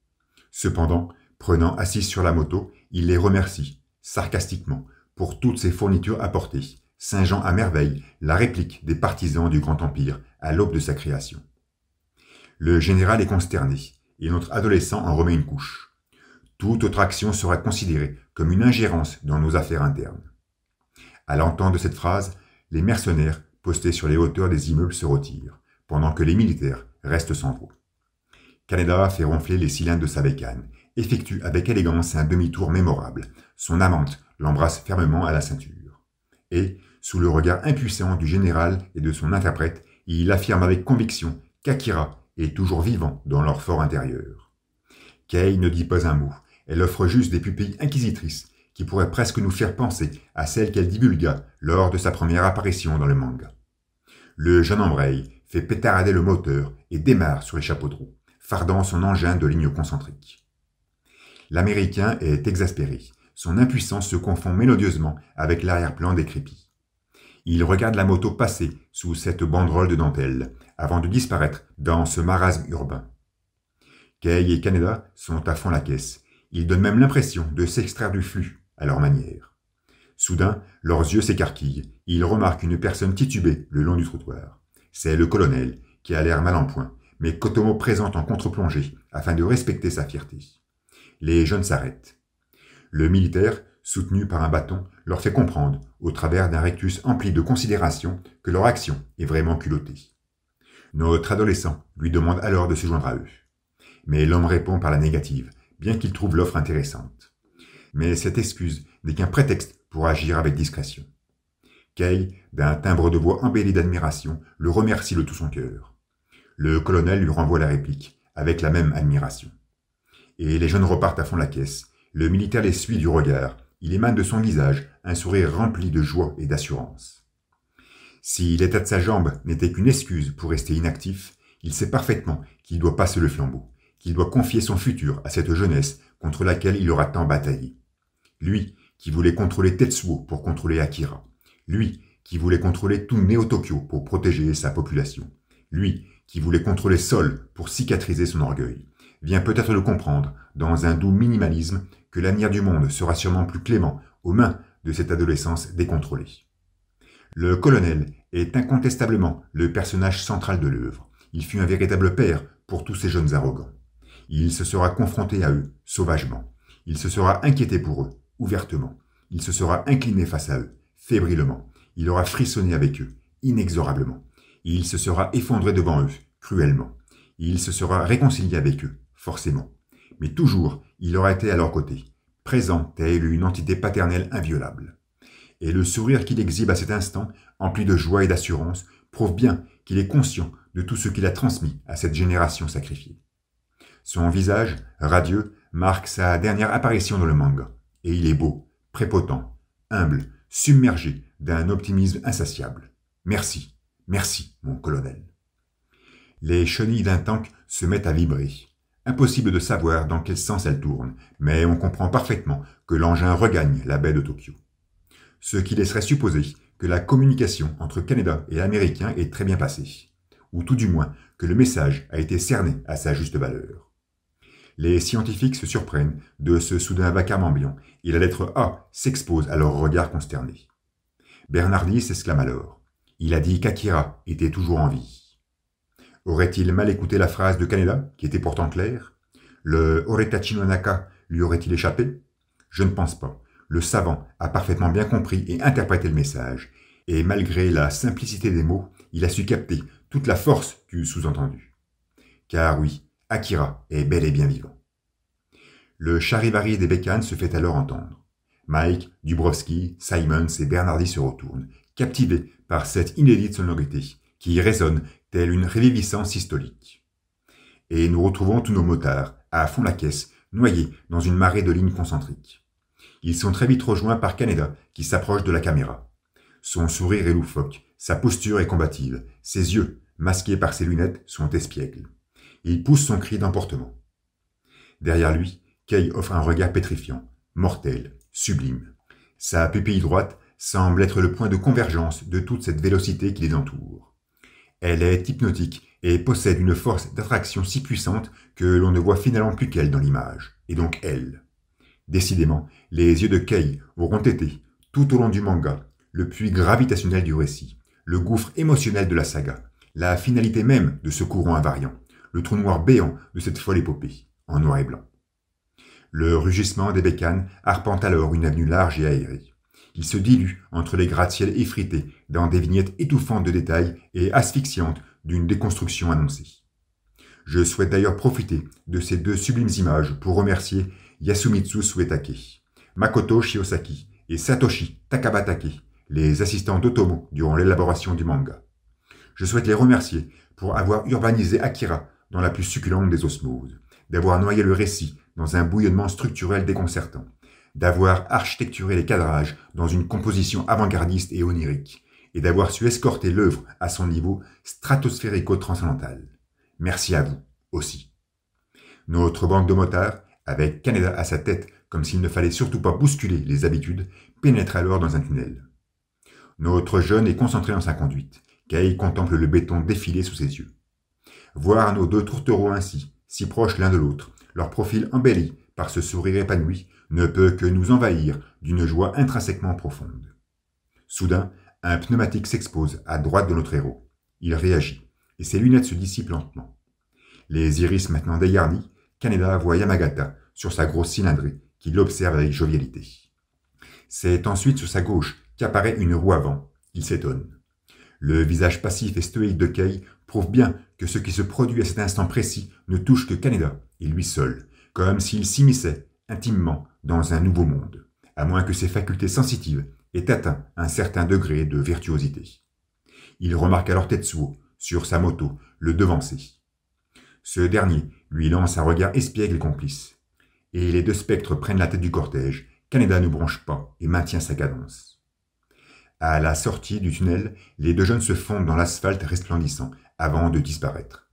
Cependant, prenant assise sur la moto, il les remercie, sarcastiquement, pour toutes ces fournitures apportées, singeant à merveille la réplique des partisans du Grand Empire à l'aube de sa création. Le général est consterné, et notre adolescent en remet une couche. Toute autre action sera considérée comme une ingérence dans nos affaires internes. À l'entente de cette phrase, les mercenaires postés sur les hauteurs des immeubles se retirent, pendant que les militaires restent sans voix. Kaneda fait ronfler les cylindres de sa bécane, effectue avec élégance un demi-tour mémorable. Son amante l'embrasse fermement à la ceinture. Et, sous le regard impuissant du général et de son interprète, il affirme avec conviction qu'Akira est toujours vivant dans leur fort intérieur. Kei ne dit pas un mot, elle offre juste des pupilles inquisitrices qui pourraient presque nous faire penser à celles qu'elle divulgua lors de sa première apparition dans le manga. Le jeune embraye, fait pétarader le moteur et démarre sur les chapeaux de roue, fardant son engin de ligne concentrique. L'Américain est exaspéré. Son impuissance se confond mélodieusement avec l'arrière-plan décrépit. Il regarde la moto passer sous cette banderole de dentelle, avant de disparaître dans ce marasme urbain. Kei et Kaneda sont à fond la caisse. Ils donnent même l'impression de s'extraire du flux, à leur manière. Soudain, leurs yeux s'écarquillent. Ils remarquent une personne titubée le long du trottoir. C'est le colonel, qui a l'air mal en point, mais qu'Otomo présente en contre-plongée, afin de respecter sa fierté. Les jeunes s'arrêtent. Le militaire, soutenu par un bâton, leur fait comprendre, au travers d'un rectus empli de considération, que leur action est vraiment culottée. Notre adolescent lui demande alors de se joindre à eux. Mais l'homme répond par la négative, bien qu'il trouve l'offre intéressante. Mais cette excuse n'est qu'un prétexte pour agir avec discrétion. Kei, d'un timbre de voix embelli d'admiration, le remercie de tout son cœur. Le colonel lui renvoie la réplique, avec la même admiration. Et les jeunes repartent à fond la caisse. Le militaire les suit du regard. Il émane de son visage un sourire rempli de joie et d'assurance. Si l'état de sa jambe n'était qu'une excuse pour rester inactif, il sait parfaitement qu'il doit passer le flambeau, qu'il doit confier son futur à cette jeunesse contre laquelle il aura tant bataillé. Lui, qui voulait contrôler Tetsuo pour contrôler Akira. Lui, qui voulait contrôler tout Néo-Tokyo pour protéger sa population. Lui, qui voulait contrôler Seoul pour cicatriser son orgueil, vient peut-être le comprendre, dans un doux minimalisme, que l'avenir du monde sera sûrement plus clément aux mains de cette adolescence décontrôlée. Le colonel est incontestablement le personnage central de l'œuvre. Il fut un véritable père pour tous ces jeunes arrogants. Il se sera confronté à eux, sauvagement. Il se sera inquiété pour eux, ouvertement. Il se sera incliné face à eux, fébrilement. Il aura frissonné avec eux, inexorablement. Il se sera effondré devant eux, cruellement. Il se sera réconcilié avec eux, forcément. Mais toujours, il aura été à leur côté, présent tel une entité paternelle inviolable. Et le sourire qu'il exhibe à cet instant, empli de joie et d'assurance, prouve bien qu'il est conscient de tout ce qu'il a transmis à cette génération sacrifiée. Son visage, radieux, marque sa dernière apparition dans le manga, et il est beau, prépotent, humble, submergé d'un optimisme insatiable. Merci, merci, mon colonel. Les chenilles d'un tank se mettent à vibrer. Impossible de savoir dans quel sens elles tournent, mais on comprend parfaitement que l'engin regagne la baie de Tokyo. Ce qui laisserait supposer que la communication entre Kaneda et l'Américain est très bien passée, ou tout du moins que le message a été cerné à sa juste valeur. Les scientifiques se surprennent de ce soudain vacarme ambiant, et la lettre A s'expose à leur regard consterné. Bernardi s'exclame alors. Il a dit qu'Akira était toujours en vie. Aurait-il mal écouté la phrase de Kaneda, qui était pourtant claire? Le Oretachi no Naka lui aurait-il échappé? Je ne pense pas. Le savant a parfaitement bien compris et interprété le message, et malgré la simplicité des mots, il a su capter toute la force du sous-entendu. Car oui, Akira est bel et bien vivant. Le charivari des bécanes se fait alors entendre. Mike, Dubrovski, Simons et Bernardi se retournent, captivés par cette inédite sonorité qui résonne telle une réviviscence systolique. Et nous retrouvons tous nos motards, à fond la caisse, noyés dans une marée de lignes concentriques. Ils sont très vite rejoints par Kaneda, qui s'approche de la caméra. Son sourire est loufoque, sa posture est combative, ses yeux, masqués par ses lunettes, sont espiègles. Il pousse son cri d'emportement. Derrière lui, Kei offre un regard pétrifiant, mortel, sublime. Sa pupille droite semble être le point de convergence de toute cette vélocité qui les entoure. Elle est hypnotique et possède une force d'attraction si puissante que l'on ne voit finalement plus qu'elle dans l'image, et donc elle. Décidément, les yeux de Kei auront été, tout au long du manga, le puits gravitationnel du récit, le gouffre émotionnel de la saga, la finalité même de ce courant invariant, le trou noir béant de cette folle épopée, en noir et blanc. Le rugissement des bécanes arpente alors une avenue large et aérée. Il se dilue entre les gratte-ciels effrités dans des vignettes étouffantes de détails et asphyxiantes d'une déconstruction annoncée. Je souhaite d'ailleurs profiter de ces deux sublimes images pour remercier Yasumitsu Suetake, Makoto Shiosaki et Satoshi Takabatake, les assistants d'Otomo durant l'élaboration du manga. Je souhaite les remercier pour avoir urbanisé Akira dans la plus succulente des osmoses, d'avoir noyé le récit dans un bouillonnement structurel déconcertant, d'avoir architecturé les cadrages dans une composition avant-gardiste et onirique, et d'avoir su escorter l'œuvre à son niveau stratosphérico-transcendantal. Merci à vous, aussi. Notre bande de motards, avec Kaneda à sa tête comme s'il ne fallait surtout pas bousculer les habitudes, pénètre alors dans un tunnel. Notre jeune est concentré dans sa conduite. Kei contemple le béton défiler sous ses yeux. Voir nos deux tourtereaux ainsi, si proches l'un de l'autre, leur profil embelli par ce sourire épanoui, ne peut que nous envahir d'une joie intrinsèquement profonde. Soudain, un pneumatique s'expose à droite de notre héros. Il réagit, et ses lunettes se dissipent lentement. Les iris maintenant dégarnis, Kaneda voit Yamagata sur sa grosse cylindrée, qui l'observe avec jovialité. C'est ensuite sur sa gauche qu'apparaît une roue avant. Il s'étonne. Le visage passif et stoïque de Kei prouve bien que ce qui se produit à cet instant précis ne touche que Kaneda, et lui seul, comme s'il s'immisçait intimement dans un nouveau monde, à moins que ses facultés sensitives aient atteint un certain degré de virtuosité. Il remarque alors Tetsuo, sur sa moto, le devancer. Ce dernier lui lance un regard espiègle et complice. Et les deux spectres prennent la tête du cortège. Kaneda ne bronche pas et maintient sa cadence. À la sortie du tunnel, les deux jeunes se fondent dans l'asphalte resplendissant avant de disparaître.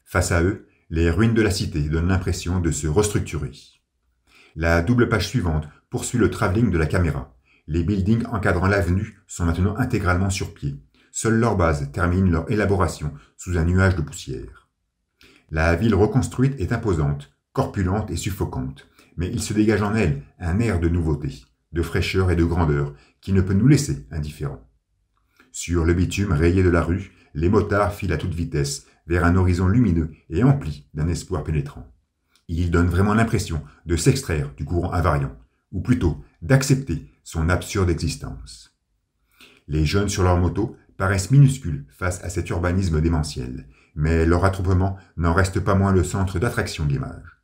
Face à eux, les ruines de la cité donnent l'impression de se restructurer. La double page suivante poursuit le travelling de la caméra. Les buildings encadrant l'avenue sont maintenant intégralement sur pied. Seule leur base termine leur élaboration sous un nuage de poussière. La ville reconstruite est imposante, corpulente et suffocante, mais il se dégage en elle un air de nouveauté, de fraîcheur et de grandeur qui ne peut nous laisser indifférents. Sur le bitume rayé de la rue, les motards filent à toute vitesse vers un horizon lumineux et empli d'un espoir pénétrant. Ils donnent vraiment l'impression de s'extraire du courant invariant, ou plutôt d'accepter son absurde existence. Les jeunes sur leur moto paraissent minuscules face à cet urbanisme démentiel, mais leur attroupement n'en reste pas moins le centre d'attraction de l'image.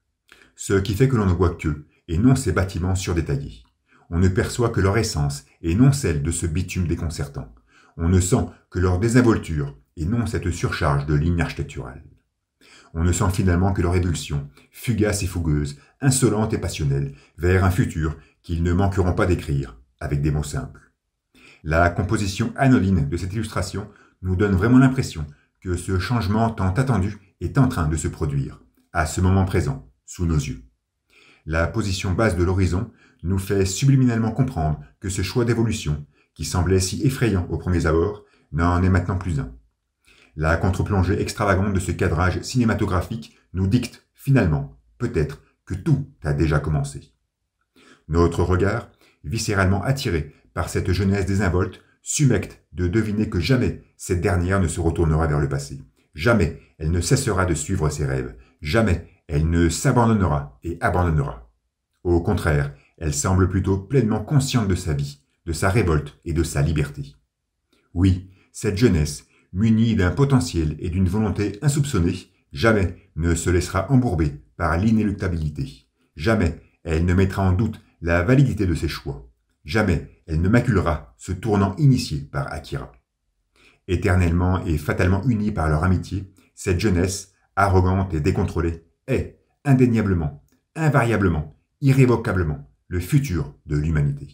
Ce qui fait que l'on ne voit qu'eux, et non ces bâtiments surdétaillés. On ne perçoit que leur essence, et non celle de ce bitume déconcertant. On ne sent que leur désinvolture, et non cette surcharge de lignes architecturales. On ne sent finalement que leur ébullition, fugace et fougueuse, insolente et passionnelle, vers un futur qu'ils ne manqueront pas d'écrire, avec des mots simples. La composition anodine de cette illustration nous donne vraiment l'impression que ce changement tant attendu est en train de se produire, à ce moment présent, sous nos yeux. La position basse de l'horizon nous fait subliminalement comprendre que ce choix d'évolution, qui semblait si effrayant aux premiers abords, n'en est maintenant plus un. La contre-plongée extravagante de ce cadrage cinématographique nous dicte, finalement, peut-être, que tout a déjà commencé. Notre regard, viscéralement attiré par cette jeunesse désinvolte, s'humecte de deviner que jamais cette dernière ne se retournera vers le passé. Jamais elle ne cessera de suivre ses rêves. Jamais elle ne s'abandonnera et abandonnera. Au contraire, elle semble plutôt pleinement consciente de sa vie, de sa révolte et de sa liberté. Oui, cette jeunesse, munie d'un potentiel et d'une volonté insoupçonnée, jamais ne se laissera embourber par l'inéluctabilité. Jamais elle ne mettra en doute la validité de ses choix. Jamais elle ne maculera ce tournant initié par Akira. Éternellement et fatalement unie par leur amitié, cette jeunesse, arrogante et décontrôlée, est, indéniablement, invariablement, irrévocablement, le futur de l'humanité.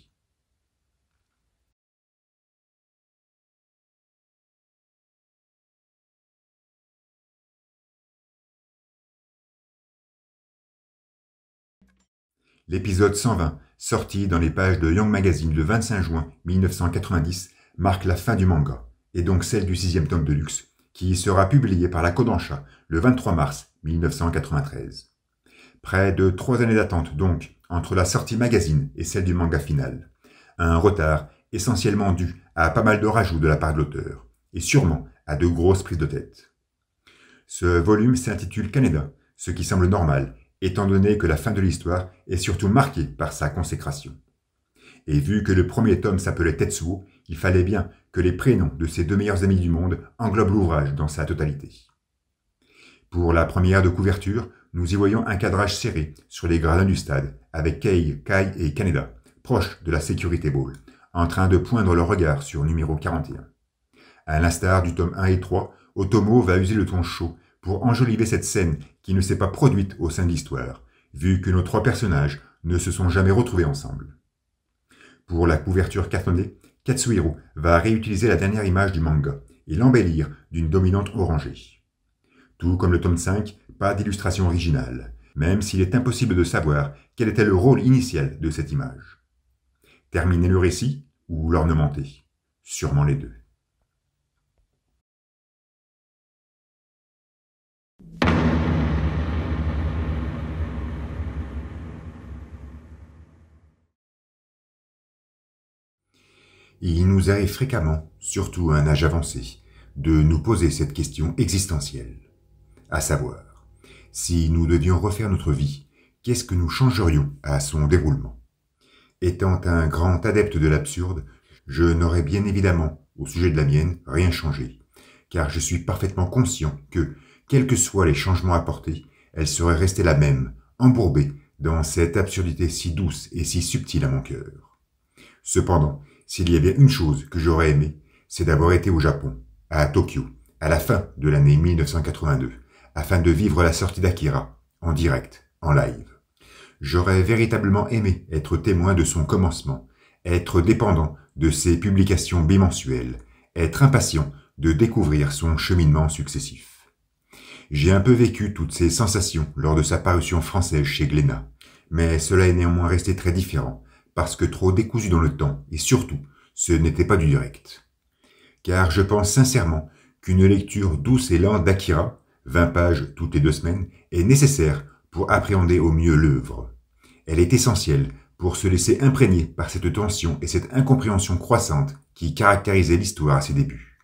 L'épisode 120, sorti dans les pages de Young Magazine le 25 juin 1990, marque la fin du manga, et donc celle du 6e tome de luxe, qui sera publié par la Kodansha le 23 mars 1993. Près de 3 années d'attente donc, entre la sortie magazine et celle du manga final. Un retard essentiellement dû à pas mal de rajouts de la part de l'auteur, et sûrement à de grosses prises de tête. Ce volume s'intitule Kaneda, ce qui semble normal, étant donné que la fin de l'histoire est surtout marquée par sa consécration. Et vu que le premier tome s'appelait Tetsuo, il fallait bien que les prénoms de ses 2 meilleurs amis du monde englobent l'ouvrage dans sa totalité. Pour la première de couverture, nous y voyons un cadrage serré sur les gradins du stade, avec Kei, Kai et Kaneda, proches de la Security Ball, en train de poindre leur regard sur numéro 41. À l'instar du tome 1 et 3, Otomo va user le ton chaud pour enjoliver cette scène qui ne s'est pas produite au sein de l'histoire, vu que nos 3 personnages ne se sont jamais retrouvés ensemble. Pour la couverture cartonnée, Katsuhiro va réutiliser la dernière image du manga et l'embellir d'une dominante orangée. Tout comme le tome 5, pas d'illustration originale, même s'il est impossible de savoir quel était le rôle initial de cette image. Terminer le récit ou l'ornementer? Sûrement les deux. Il nous arrive fréquemment, surtout à un âge avancé, de nous poser cette question existentielle, à savoir, si nous devions refaire notre vie, qu'est-ce que nous changerions à son déroulement? Étant un grand adepte de l'absurde, je n'aurais bien évidemment, au sujet de la mienne, rien changé, car je suis parfaitement conscient que, quels que soient les changements apportés, elle serait restée la même, embourbée dans cette absurdité si douce et si subtile à mon cœur. Cependant, s'il y avait une chose que j'aurais aimé, c'est d'avoir été au Japon, à Tokyo, à la fin de l'année 1982, afin de vivre la sortie d'Akira, en direct, en live. J'aurais véritablement aimé être témoin de son commencement, être dépendant de ses publications bimensuelles, être impatient de découvrir son cheminement successif. J'ai un peu vécu toutes ces sensations lors de sa parution française chez Glénat, mais cela est néanmoins resté très différent, parce que trop décousu dans le temps, et surtout, ce n'était pas du direct. Car je pense sincèrement qu'une lecture douce et lente d'Akira, 20 pages toutes les 2 semaines, est nécessaire pour appréhender au mieux l'œuvre. Elle est essentielle pour se laisser imprégner par cette tension et cette incompréhension croissante qui caractérisait l'histoire à ses débuts.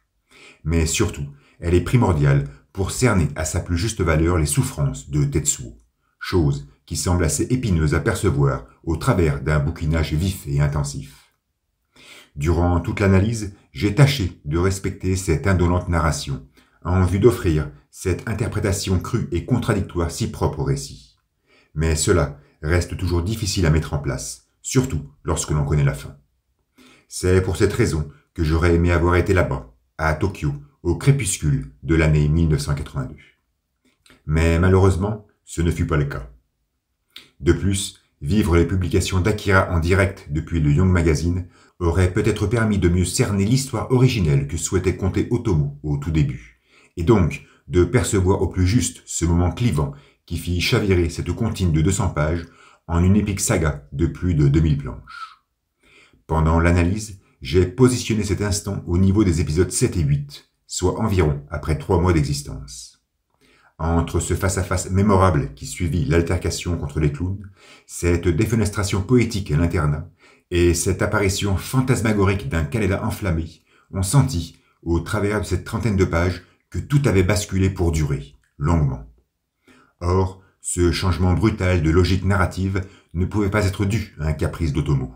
Mais surtout, elle est primordiale pour cerner à sa plus juste valeur les souffrances de Tetsuo, chose qui semble assez épineuse à percevoir au travers d'un bouquinage vif et intensif. Durant toute l'analyse, j'ai tâché de respecter cette indolente narration, en vue d'offrir cette interprétation crue et contradictoire si propre au récit. Mais cela reste toujours difficile à mettre en place, surtout lorsque l'on connaît la fin. C'est pour cette raison que j'aurais aimé avoir été là-bas, à Tokyo, au crépuscule de l'année 1982. Mais malheureusement, ce ne fut pas le cas. De plus, vivre les publications d'Akira en direct depuis le Young Magazine aurait peut-être permis de mieux cerner l'histoire originelle que souhaitait conter Otomo au tout début, et donc de percevoir au plus juste ce moment clivant qui fit chavirer cette comptine de 200 pages en une épique saga de plus de 2000 planches. Pendant l'analyse, j'ai positionné cet instant au niveau des épisodes 7 et 8, soit environ après 3 mois d'existence. Entre ce face-à-face mémorable qui suivit l'altercation contre les clowns, cette défenestration poétique à l'internat et cette apparition fantasmagorique d'un Kaneda enflammé, on sentit, au travers de cette trentaine de pages, que tout avait basculé pour durer, longuement. Or, ce changement brutal de logique narrative ne pouvait pas être dû à un caprice d'Otomo.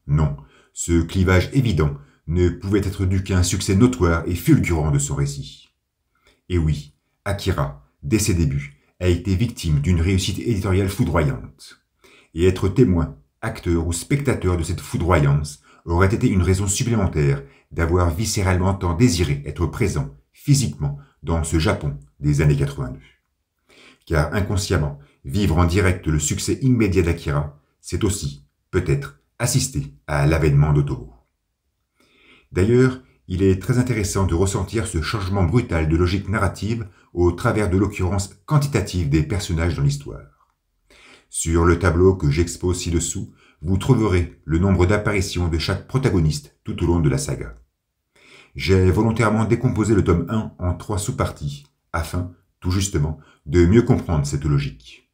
Non, ce clivage évident ne pouvait être dû qu'à un succès notoire et fulgurant de son récit. Et oui, Akira, dès ses débuts, a été victime d'une réussite éditoriale foudroyante. Et être témoin, acteur ou spectateur de cette foudroyance aurait été une raison supplémentaire d'avoir viscéralement tant désiré être présent, physiquement, dans ce Japon des années 82. Car inconsciemment, vivre en direct le succès immédiat d'Akira, c'est aussi, peut-être, assister à l'avènement d'Otomo. D'ailleurs, il est très intéressant de ressentir ce changement brutal de logique narrative au travers de l'occurrence quantitative des personnages dans l'histoire. Sur le tableau que j'expose ci-dessous, vous trouverez le nombre d'apparitions de chaque protagoniste tout au long de la saga. J'ai volontairement décomposé le tome 1 en 3 sous-parties, afin, tout justement, de mieux comprendre cette logique.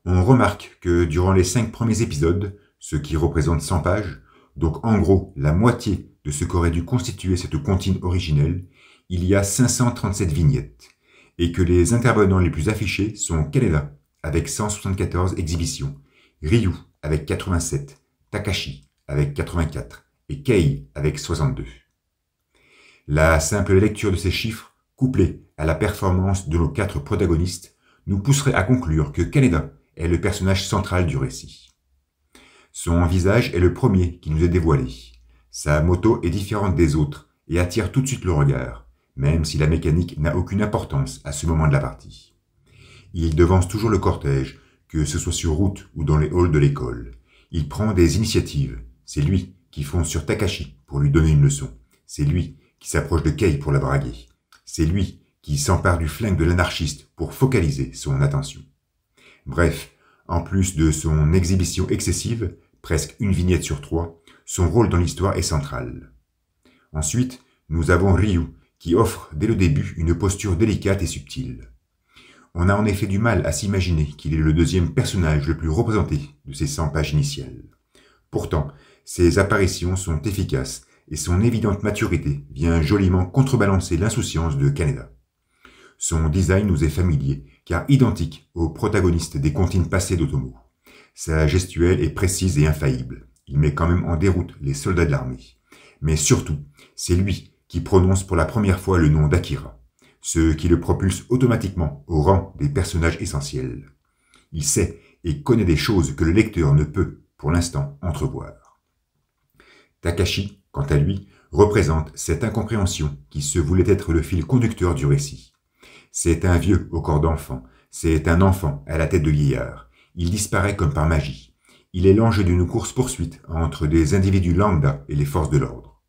On remarque que durant les 5 premiers épisodes, ce qui représente 100 pages, donc en gros la moitié de ce qu'aurait dû constituer cette comptine originelle, il y a 537 vignettes, et que les intervenants les plus affichés sont Kaneda, avec 174 exhibitions, Ryu, avec 87, Takashi, avec 84, et Kei, avec 62. La simple lecture de ces chiffres, couplée à la performance de nos 4 protagonistes, nous pousserait à conclure que Kaneda est le personnage central du récit. Son visage est le premier qui nous est dévoilé. Sa moto est différente des autres et attire tout de suite le regard, même si la mécanique n'a aucune importance à ce moment de la partie. Il devance toujours le cortège, que ce soit sur route ou dans les halls de l'école. Il prend des initiatives. C'est lui qui fonce sur Takashi pour lui donner une leçon. C'est lui qui s'approche de Kei pour la draguer. C'est lui qui s'empare du flingue de l'anarchiste pour focaliser son attention. Bref, en plus de son exhibition excessive, presque une vignette sur 3, son rôle dans l'histoire est central. Ensuite, nous avons Ryu, qui offre dès le début une posture délicate et subtile. On a en effet du mal à s'imaginer qu'il est le deuxième personnage le plus représenté de ces 100 pages initiales. Pourtant, ses apparitions sont efficaces et son évidente maturité vient joliment contrebalancer l'insouciance de Kaneda. Son design nous est familier, car identique au protagoniste des comptines passées d'Otomo. Sa gestuelle est précise et infaillible. Il met quand même en déroute les soldats de l'armée. Mais surtout, c'est lui qui prononce pour la première fois le nom d'Akira, ce qui le propulse automatiquement au rang des personnages essentiels. Il sait et connaît des choses que le lecteur ne peut, pour l'instant, entrevoir. Takashi, quant à lui, représente cette incompréhension qui se voulait être le fil conducteur du récit. C'est un vieux au corps d'enfant, c'est un enfant à la tête de vieillard. Il disparaît comme par magie. Il est l'enjeu d'une course-poursuite entre des individus lambda et les forces de l'ordre.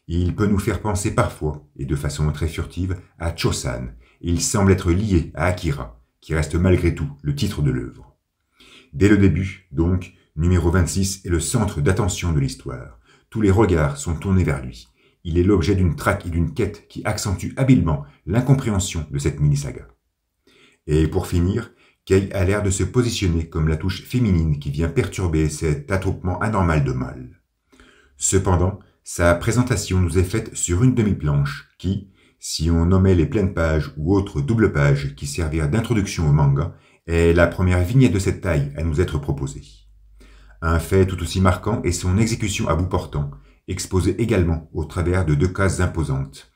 Il peut nous faire penser parfois, et de façon très furtive, à Chosan, et il semble être lié à Akira, qui reste malgré tout le titre de l'œuvre. Dès le début, donc, numéro 26 est le centre d'attention de l'histoire. Tous les regards sont tournés vers lui. Il est l'objet d'une traque et d'une quête qui accentuent habilement l'incompréhension de cette mini-saga. Et pour finir, Kei a l'air de se positionner comme la touche féminine qui vient perturber cet attroupement anormal de mâles. Cependant, sa présentation nous est faite sur une demi-planche qui, si on nommait les pleines pages ou autres doubles pages qui servirent d'introduction au manga, est la première vignette de cette taille à nous être proposée. Un fait tout aussi marquant est son exécution à bout portant, exposée également au travers de 2 cases imposantes,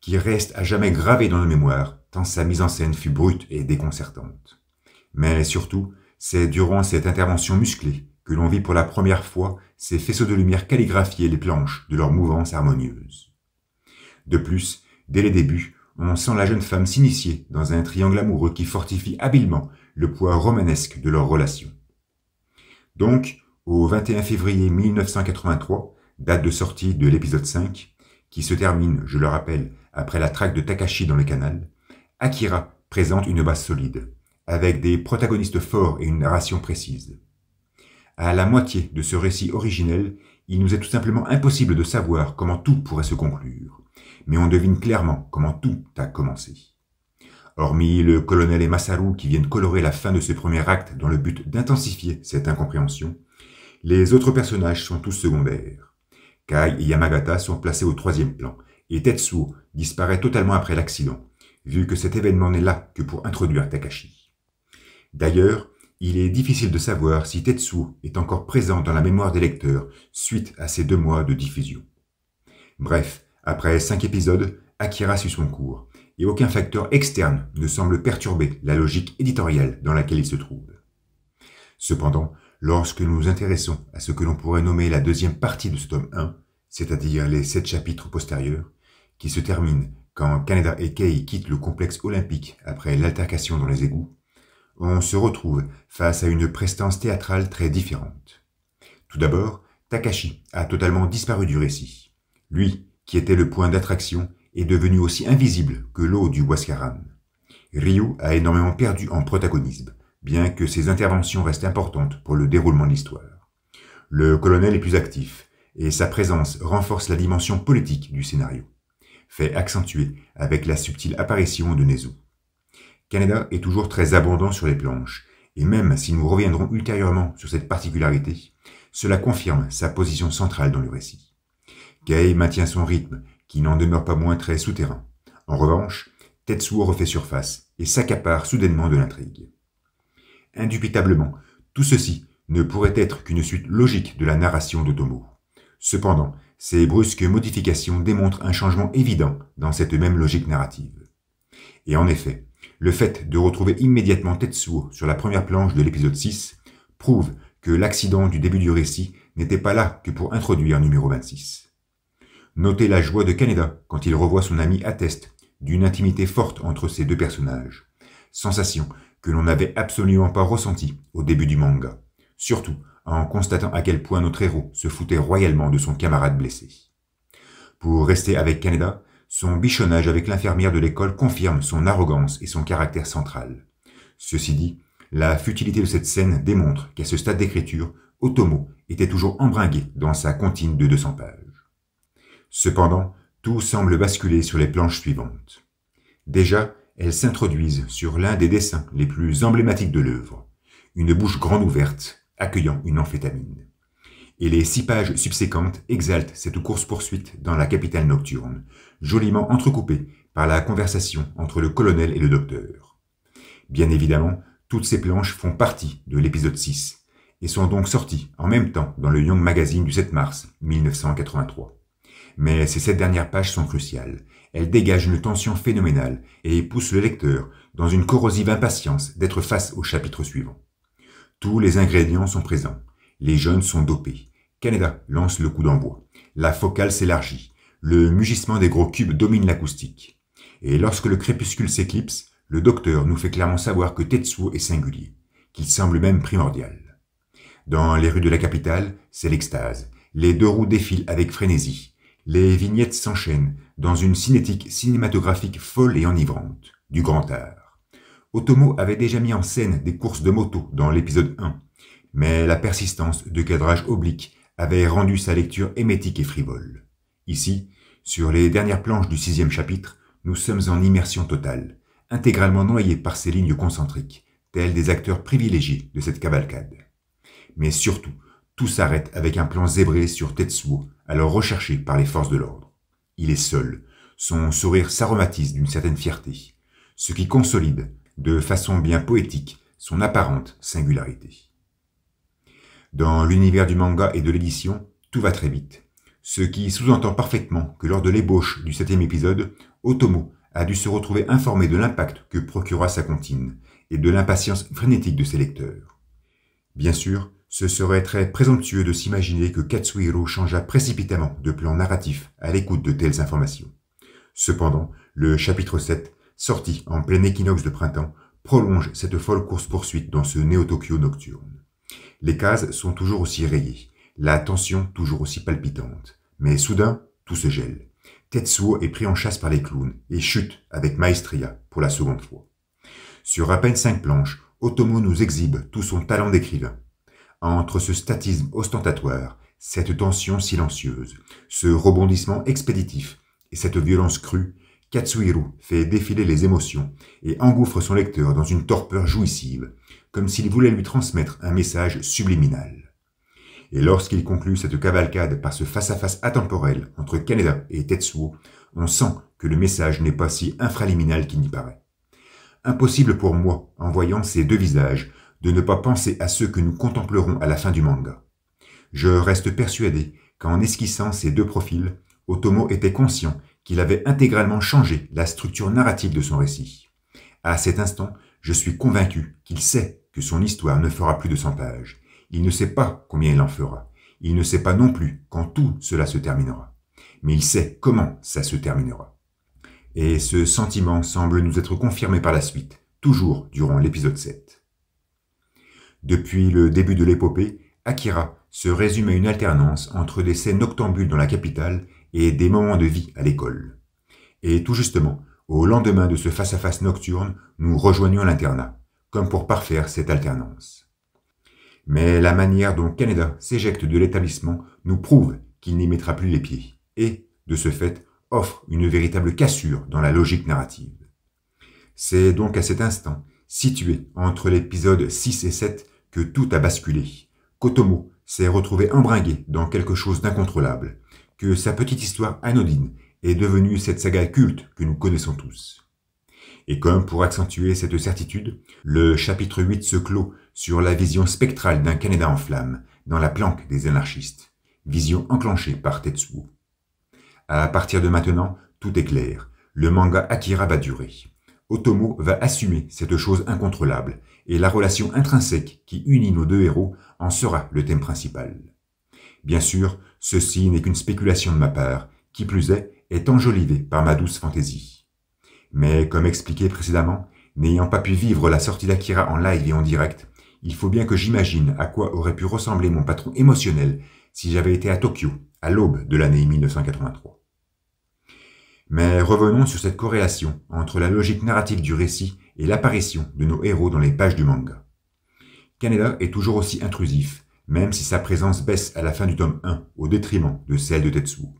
qui restent à jamais gravées dans nos mémoires, tant sa mise en scène fut brute et déconcertante. Mais surtout, c'est durant cette intervention musclée que l'on vit pour la première fois ces faisceaux de lumière calligraphier les planches de leur mouvance harmonieuse. De plus, Dès les débuts, on sent la jeune femme s'initier dans un triangle amoureux qui fortifie habilement le poids romanesque de leur relation. Donc, au 21 février 1983, date de sortie de l'épisode 5, qui se termine, je le rappelle, après la traque de Takashi dans le canal, Akira présente une base solide, avec des protagonistes forts et une narration précise. À la moitié de ce récit originel, il nous est tout simplement impossible de savoir comment tout pourrait se conclure, mais on devine clairement comment tout a commencé. Hormis le colonel et Masaru qui viennent colorer la fin de ce premier acte dans le but d'intensifier cette incompréhension, les autres personnages sont tous secondaires. Kai et Yamagata sont placés au troisième plan, et Tetsuo disparaît totalement après l'accident, vu que cet événement n'est là que pour introduire Takashi. D'ailleurs, il est difficile de savoir si Tetsuo est encore présent dans la mémoire des lecteurs suite à ces 2 mois de diffusion. Bref, après 5 épisodes, Akira suit son cours, et aucun facteur externe ne semble perturber la logique éditoriale dans laquelle il se trouve. Cependant, lorsque nous nous intéressons à ce que l'on pourrait nommer la deuxième partie de ce tome 1, c'est-à-dire les 7 chapitres postérieurs, qui se terminent quand Kaneda et Kei quittent le complexe olympique après l'altercation dans les égouts, on se retrouve face à une prestance théâtrale très différente. Tout d'abord, Takashi a totalement disparu du récit. Lui, qui était le point d'attraction, est devenu aussi invisible que l'eau du Huascarán. Ryu a énormément perdu en protagonisme, bien que ses interventions restent importantes pour le déroulement de l'histoire. Le colonel est plus actif, et sa présence renforce la dimension politique du scénario, fait accentuer avec la subtile apparition de Nezu. Kaneda est toujours très abondant sur les planches, et même si nous reviendrons ultérieurement sur cette particularité, cela confirme sa position centrale dans le récit. Kei maintient son rythme, qui n'en demeure pas moins très souterrain. En revanche, Tetsuo refait surface et s'accapare soudainement de l'intrigue. Indubitablement, tout ceci ne pourrait être qu'une suite logique de la narration d'Otomo. Cependant, ces brusques modifications démontrent un changement évident dans cette même logique narrative. Et en effet, le fait de retrouver immédiatement Tetsuo sur la première planche de l'épisode 6 prouve que l'accident du début du récit n'était pas là que pour introduire numéro 26. Notez la joie de Kaneda quand il revoit son ami atteste d'une intimité forte entre ces 2 personnages, sensation que l'on n'avait absolument pas ressentie au début du manga, surtout en constatant à quel point notre héros se foutait royalement de son camarade blessé. Pour rester avec Kaneda, son bichonnage avec l'infirmière de l'école confirme son arrogance et son caractère central. Ceci dit, la futilité de cette scène démontre qu'à ce stade d'écriture, Otomo était toujours embringué dans sa comptine de 200 pages. Cependant, tout semble basculer sur les planches suivantes. Déjà, elles s'introduisent sur l'un des dessins les plus emblématiques de l'œuvre, une bouche grande ouverte, accueillant une amphétamine. Et les 6 pages subséquentes exaltent cette course-poursuite dans la capitale nocturne, joliment entrecoupée par la conversation entre le colonel et le docteur. Bien évidemment, toutes ces planches font partie de l'épisode 6, et sont donc sorties en même temps dans le Young Magazine du 7 mars 1983. Mais ces 7 dernières pages sont cruciales. Elles dégagent une tension phénoménale et poussent le lecteur dans une corrosive impatience d'être face au chapitre suivant. Tous les ingrédients sont présents. Les jeunes sont dopés. Kaneda lance le coup d'envoi. La focale s'élargit. Le mugissement des gros cubes domine l'acoustique. Et lorsque le crépuscule s'éclipse, le docteur nous fait clairement savoir que Tetsuo est singulier, qu'il semble même primordial. Dans les rues de la capitale, c'est l'extase. Les 2 roues défilent avec frénésie. Les vignettes s'enchaînent dans une cinétique cinématographique folle et enivrante, du grand art. Otomo avait déjà mis en scène des courses de moto dans l'épisode 1, mais la persistance de cadrage oblique avait rendu sa lecture émétique et frivole. Ici, sur les dernières planches du 6e chapitre, nous sommes en immersion totale, intégralement noyés par ces lignes concentriques, tels des acteurs privilégiés de cette cavalcade. Mais surtout, tout s'arrête avec un plan zébré sur Tetsuo, alors recherché par les forces de l'ordre. Il est seul, son sourire s'aromatise d'une certaine fierté, ce qui consolide, de façon bien poétique, son apparente singularité. Dans l'univers du manga et de l'édition, tout va très vite, ce qui sous-entend parfaitement que lors de l'ébauche du 7e épisode, Otomo a dû se retrouver informé de l'impact que procura sa comptine, et de l'impatience frénétique de ses lecteurs. Bien sûr, ce serait très présomptueux de s'imaginer que Katsuhiro changea précipitamment de plan narratif à l'écoute de telles informations. Cependant, le chapitre 7, sorti en plein équinoxe de printemps, prolonge cette folle course-poursuite dans ce Néo-Tokyo nocturne. Les cases sont toujours aussi rayées, la tension toujours aussi palpitante. Mais soudain, tout se gèle. Tetsuo est pris en chasse par les clowns et chute avec maestria pour la seconde fois. Sur à peine 5 planches, Otomo nous exhibe tout son talent d'écrivain. Entre ce statisme ostentatoire, cette tension silencieuse, ce rebondissement expéditif et cette violence crue, Katsuhiro fait défiler les émotions et engouffre son lecteur dans une torpeur jouissive, comme s'il voulait lui transmettre un message subliminal. Et lorsqu'il conclut cette cavalcade par ce face-à-face atemporel entre Kaneda et Tetsuo, on sent que le message n'est pas si infraliminal qu'il n'y paraît. Impossible pour moi, en voyant ces deux visages, de ne pas penser à ceux que nous contemplerons à la fin du manga. Je reste persuadé qu'en esquissant ces deux profils, Otomo était conscient qu'il avait intégralement changé la structure narrative de son récit. À cet instant, je suis convaincu qu'il sait que son histoire ne fera plus de 100 pages. Il ne sait pas combien il en fera. Il ne sait pas non plus quand tout cela se terminera. Mais il sait comment ça se terminera. Et ce sentiment semble nous être confirmé par la suite, toujours durant l'épisode 7. Depuis le début de l'épopée, Akira se résume à une alternance entre des scènes noctambules dans la capitale et des moments de vie à l'école. Et tout justement, au lendemain de ce face-à-face nocturne, nous rejoignons l'internat, comme pour parfaire cette alternance. Mais la manière dont Kaneda s'éjecte de l'établissement nous prouve qu'il n'y mettra plus les pieds, et, de ce fait, offre une véritable cassure dans la logique narrative. C'est donc à cet instant, situé entre l'épisode 6 et 7, que tout a basculé, qu'Otomo s'est retrouvé embringué dans quelque chose d'incontrôlable, que sa petite histoire anodine est devenue cette saga culte que nous connaissons tous. Et comme pour accentuer cette certitude, le chapitre 8 se clôt sur la vision spectrale d'un Kaneda en flammes dans la planque des anarchistes, vision enclenchée par Tetsuo. À partir de maintenant, tout est clair, le manga Akira va durer. Otomo va assumer cette chose incontrôlable, et la relation intrinsèque qui unit nos deux héros en sera le thème principal. Bien sûr, ceci n'est qu'une spéculation de ma part, qui plus est enjolivée par ma douce fantaisie. Mais comme expliqué précédemment, n'ayant pas pu vivre la sortie d'Akira en live et en direct, il faut bien que j'imagine à quoi aurait pu ressembler mon patron émotionnel si j'avais été à Tokyo, à l'aube de l'année 1983. Mais revenons sur cette corrélation entre la logique narrative du récit et l'apparition de nos héros dans les pages du manga. Kaneda est toujours aussi intrusif, même si sa présence baisse à la fin du tome 1 au détriment de celle de Tetsuo.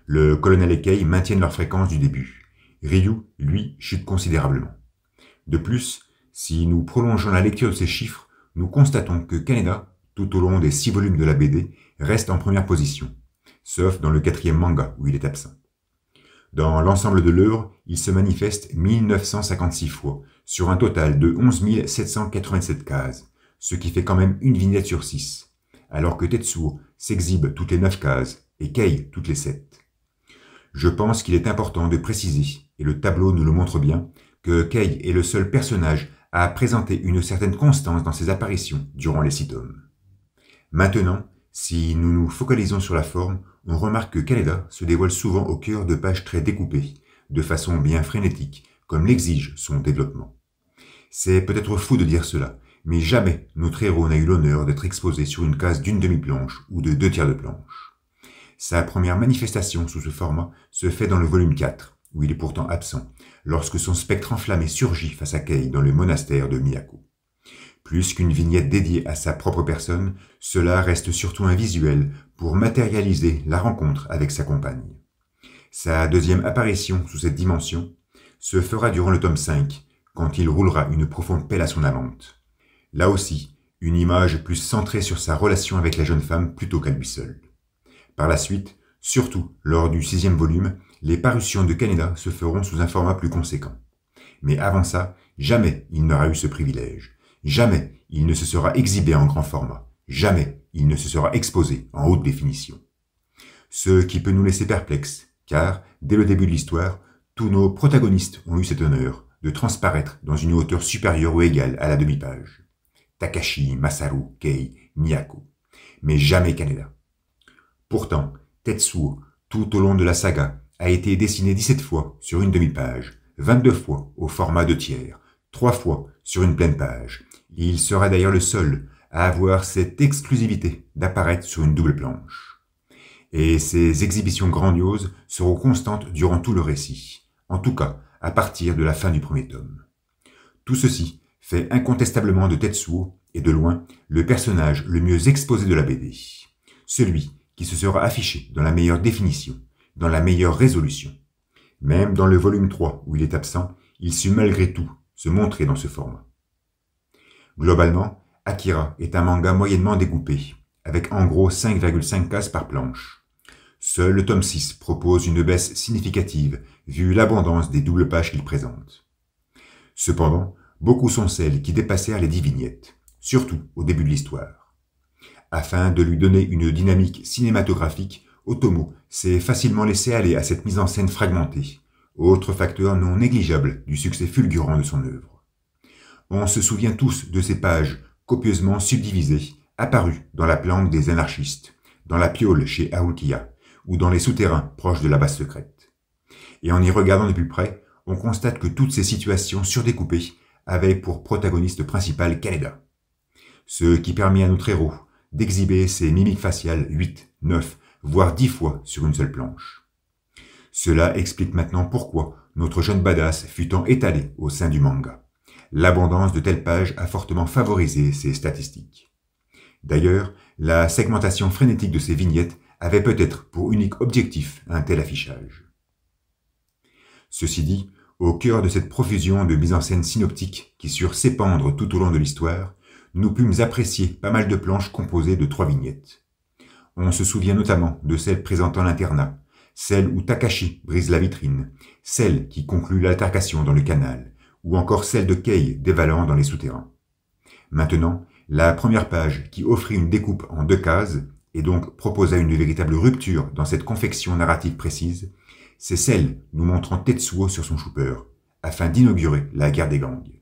Le colonel et Kei maintiennent leur fréquence du début. Ryu, lui, chute considérablement. De plus, si nous prolongeons la lecture de ces chiffres, nous constatons que Kaneda, tout au long des 6 volumes de la BD, reste en première position, sauf dans le 4e manga où il est absent. Dans l'ensemble de l'œuvre, il se manifeste 1956 fois, sur un total de 11 787 cases, ce qui fait quand même une vignette sur 6, alors que Tetsuo s'exhibe toutes les 9 cases et Kei toutes les 7. Je pense qu'il est important de préciser, et le tableau nous le montre bien, que Kei est le seul personnage à présenter une certaine constance dans ses apparitions durant les 6 tomes. Maintenant, si nous nous focalisons sur la forme, on remarque que Kaneda se dévoile souvent au cœur de pages très découpées, de façon bien frénétique, comme l'exige son développement. C'est peut-être fou de dire cela, mais jamais notre héros n'a eu l'honneur d'être exposé sur une case d'une demi-planche ou de 2 tiers de planche. Sa première manifestation sous ce format se fait dans le volume 4, où il est pourtant absent, lorsque son spectre enflammé surgit face à Kei dans le monastère de Miyako. Plus qu'une vignette dédiée à sa propre personne, cela reste surtout un visuel pour matérialiser la rencontre avec sa compagne. Sa deuxième apparition sous cette dimension se fera durant le tome 5, quand il roulera une profonde pelle à son amante. Là aussi, une image plus centrée sur sa relation avec la jeune femme plutôt qu'à lui seul. Par la suite, surtout lors du 6e volume, les parutions de Kaneda se feront sous un format plus conséquent. Mais avant ça, jamais il n'aura eu ce privilège. Jamais il ne se sera exhibé en grand format. Jamais il ne se sera exposé en haute définition. Ce qui peut nous laisser perplexes, car, dès le début de l'histoire, tous nos protagonistes ont eu cet honneur de transparaître dans une hauteur supérieure ou égale à la demi-page. Takashi, Masaru, Kei, Miyako. Mais jamais Kaneda. Pourtant, Tetsuo, tout au long de la saga, a été dessiné 17 fois sur une demi-page, 22 fois au format 2/3, 3 fois sur une pleine page. Il sera d'ailleurs le seul à avoir cette exclusivité d'apparaître sur une double planche. Et ces exhibitions grandioses seront constantes durant tout le récit, en tout cas à partir de la fin du premier tome. Tout ceci fait incontestablement de Tetsuo, et de loin, le personnage le mieux exposé de la BD. Celui qui se sera affiché dans la meilleure définition, dans la meilleure résolution. Même dans le volume 3, où il est absent, il sut malgré tout se montrer dans ce format. Globalement, Akira est un manga moyennement découpé, avec en gros 5,5 cases par planche. Seul le tome 6 propose une baisse significative, vu l'abondance des doubles pages qu'il présente. Cependant, beaucoup sont celles qui dépassèrent les 10 vignettes, surtout au début de l'histoire. Afin de lui donner une dynamique cinématographique, Otomo s'est facilement laissé aller à cette mise en scène fragmentée, autre facteur non négligeable du succès fulgurant de son œuvre. On se souvient tous de ces pages copieusement subdivisées, apparues dans la planque des anarchistes, dans la piole chez Aokiya, ou dans les souterrains proches de la base secrète. Et en y regardant de plus près, on constate que toutes ces situations surdécoupées avaient pour protagoniste principal Kaneda, ce qui permet à notre héros d'exhiber ses mimiques faciales 8, 9, voire 10 fois sur une seule planche. Cela explique maintenant pourquoi notre jeune badass fut tant étalé au sein du manga. L'abondance de telles pages a fortement favorisé ses statistiques. D'ailleurs, la segmentation frénétique de ces vignettes avait peut-être pour unique objectif un tel affichage. Ceci dit, au cœur de cette profusion de mise en scène synoptique qui surent s'épandre tout au long de l'histoire, nous pûmes apprécier pas mal de planches composées de 3 vignettes. On se souvient notamment de celle présentant l'internat, celle où Takashi brise la vitrine, celle qui conclut l'altercation dans le canal, ou encore celle de Kei dévalant dans les souterrains. Maintenant, la première page qui offrit une découpe en 2 cases, et donc proposa une véritable rupture dans cette confection narrative précise, c'est celle nous montrant Tetsuo sur son chouper, afin d'inaugurer la guerre des gangs.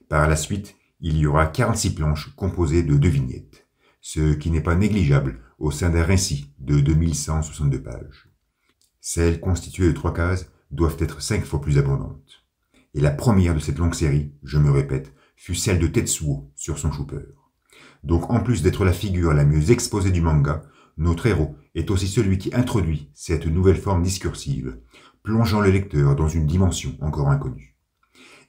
Par la suite, il y aura 46 planches composées de 2 vignettes, ce qui n'est pas négligeable au sein d'un récit de 2162 pages. Celles constituées de 3 cases doivent être 5 fois plus abondantes. Et la première de cette longue série, je me répète, fut celle de Tetsuo sur son chouper. Donc en plus d'être la figure la mieux exposée du manga, notre héros est aussi celui qui introduit cette nouvelle forme discursive, plongeant le lecteur dans une dimension encore inconnue.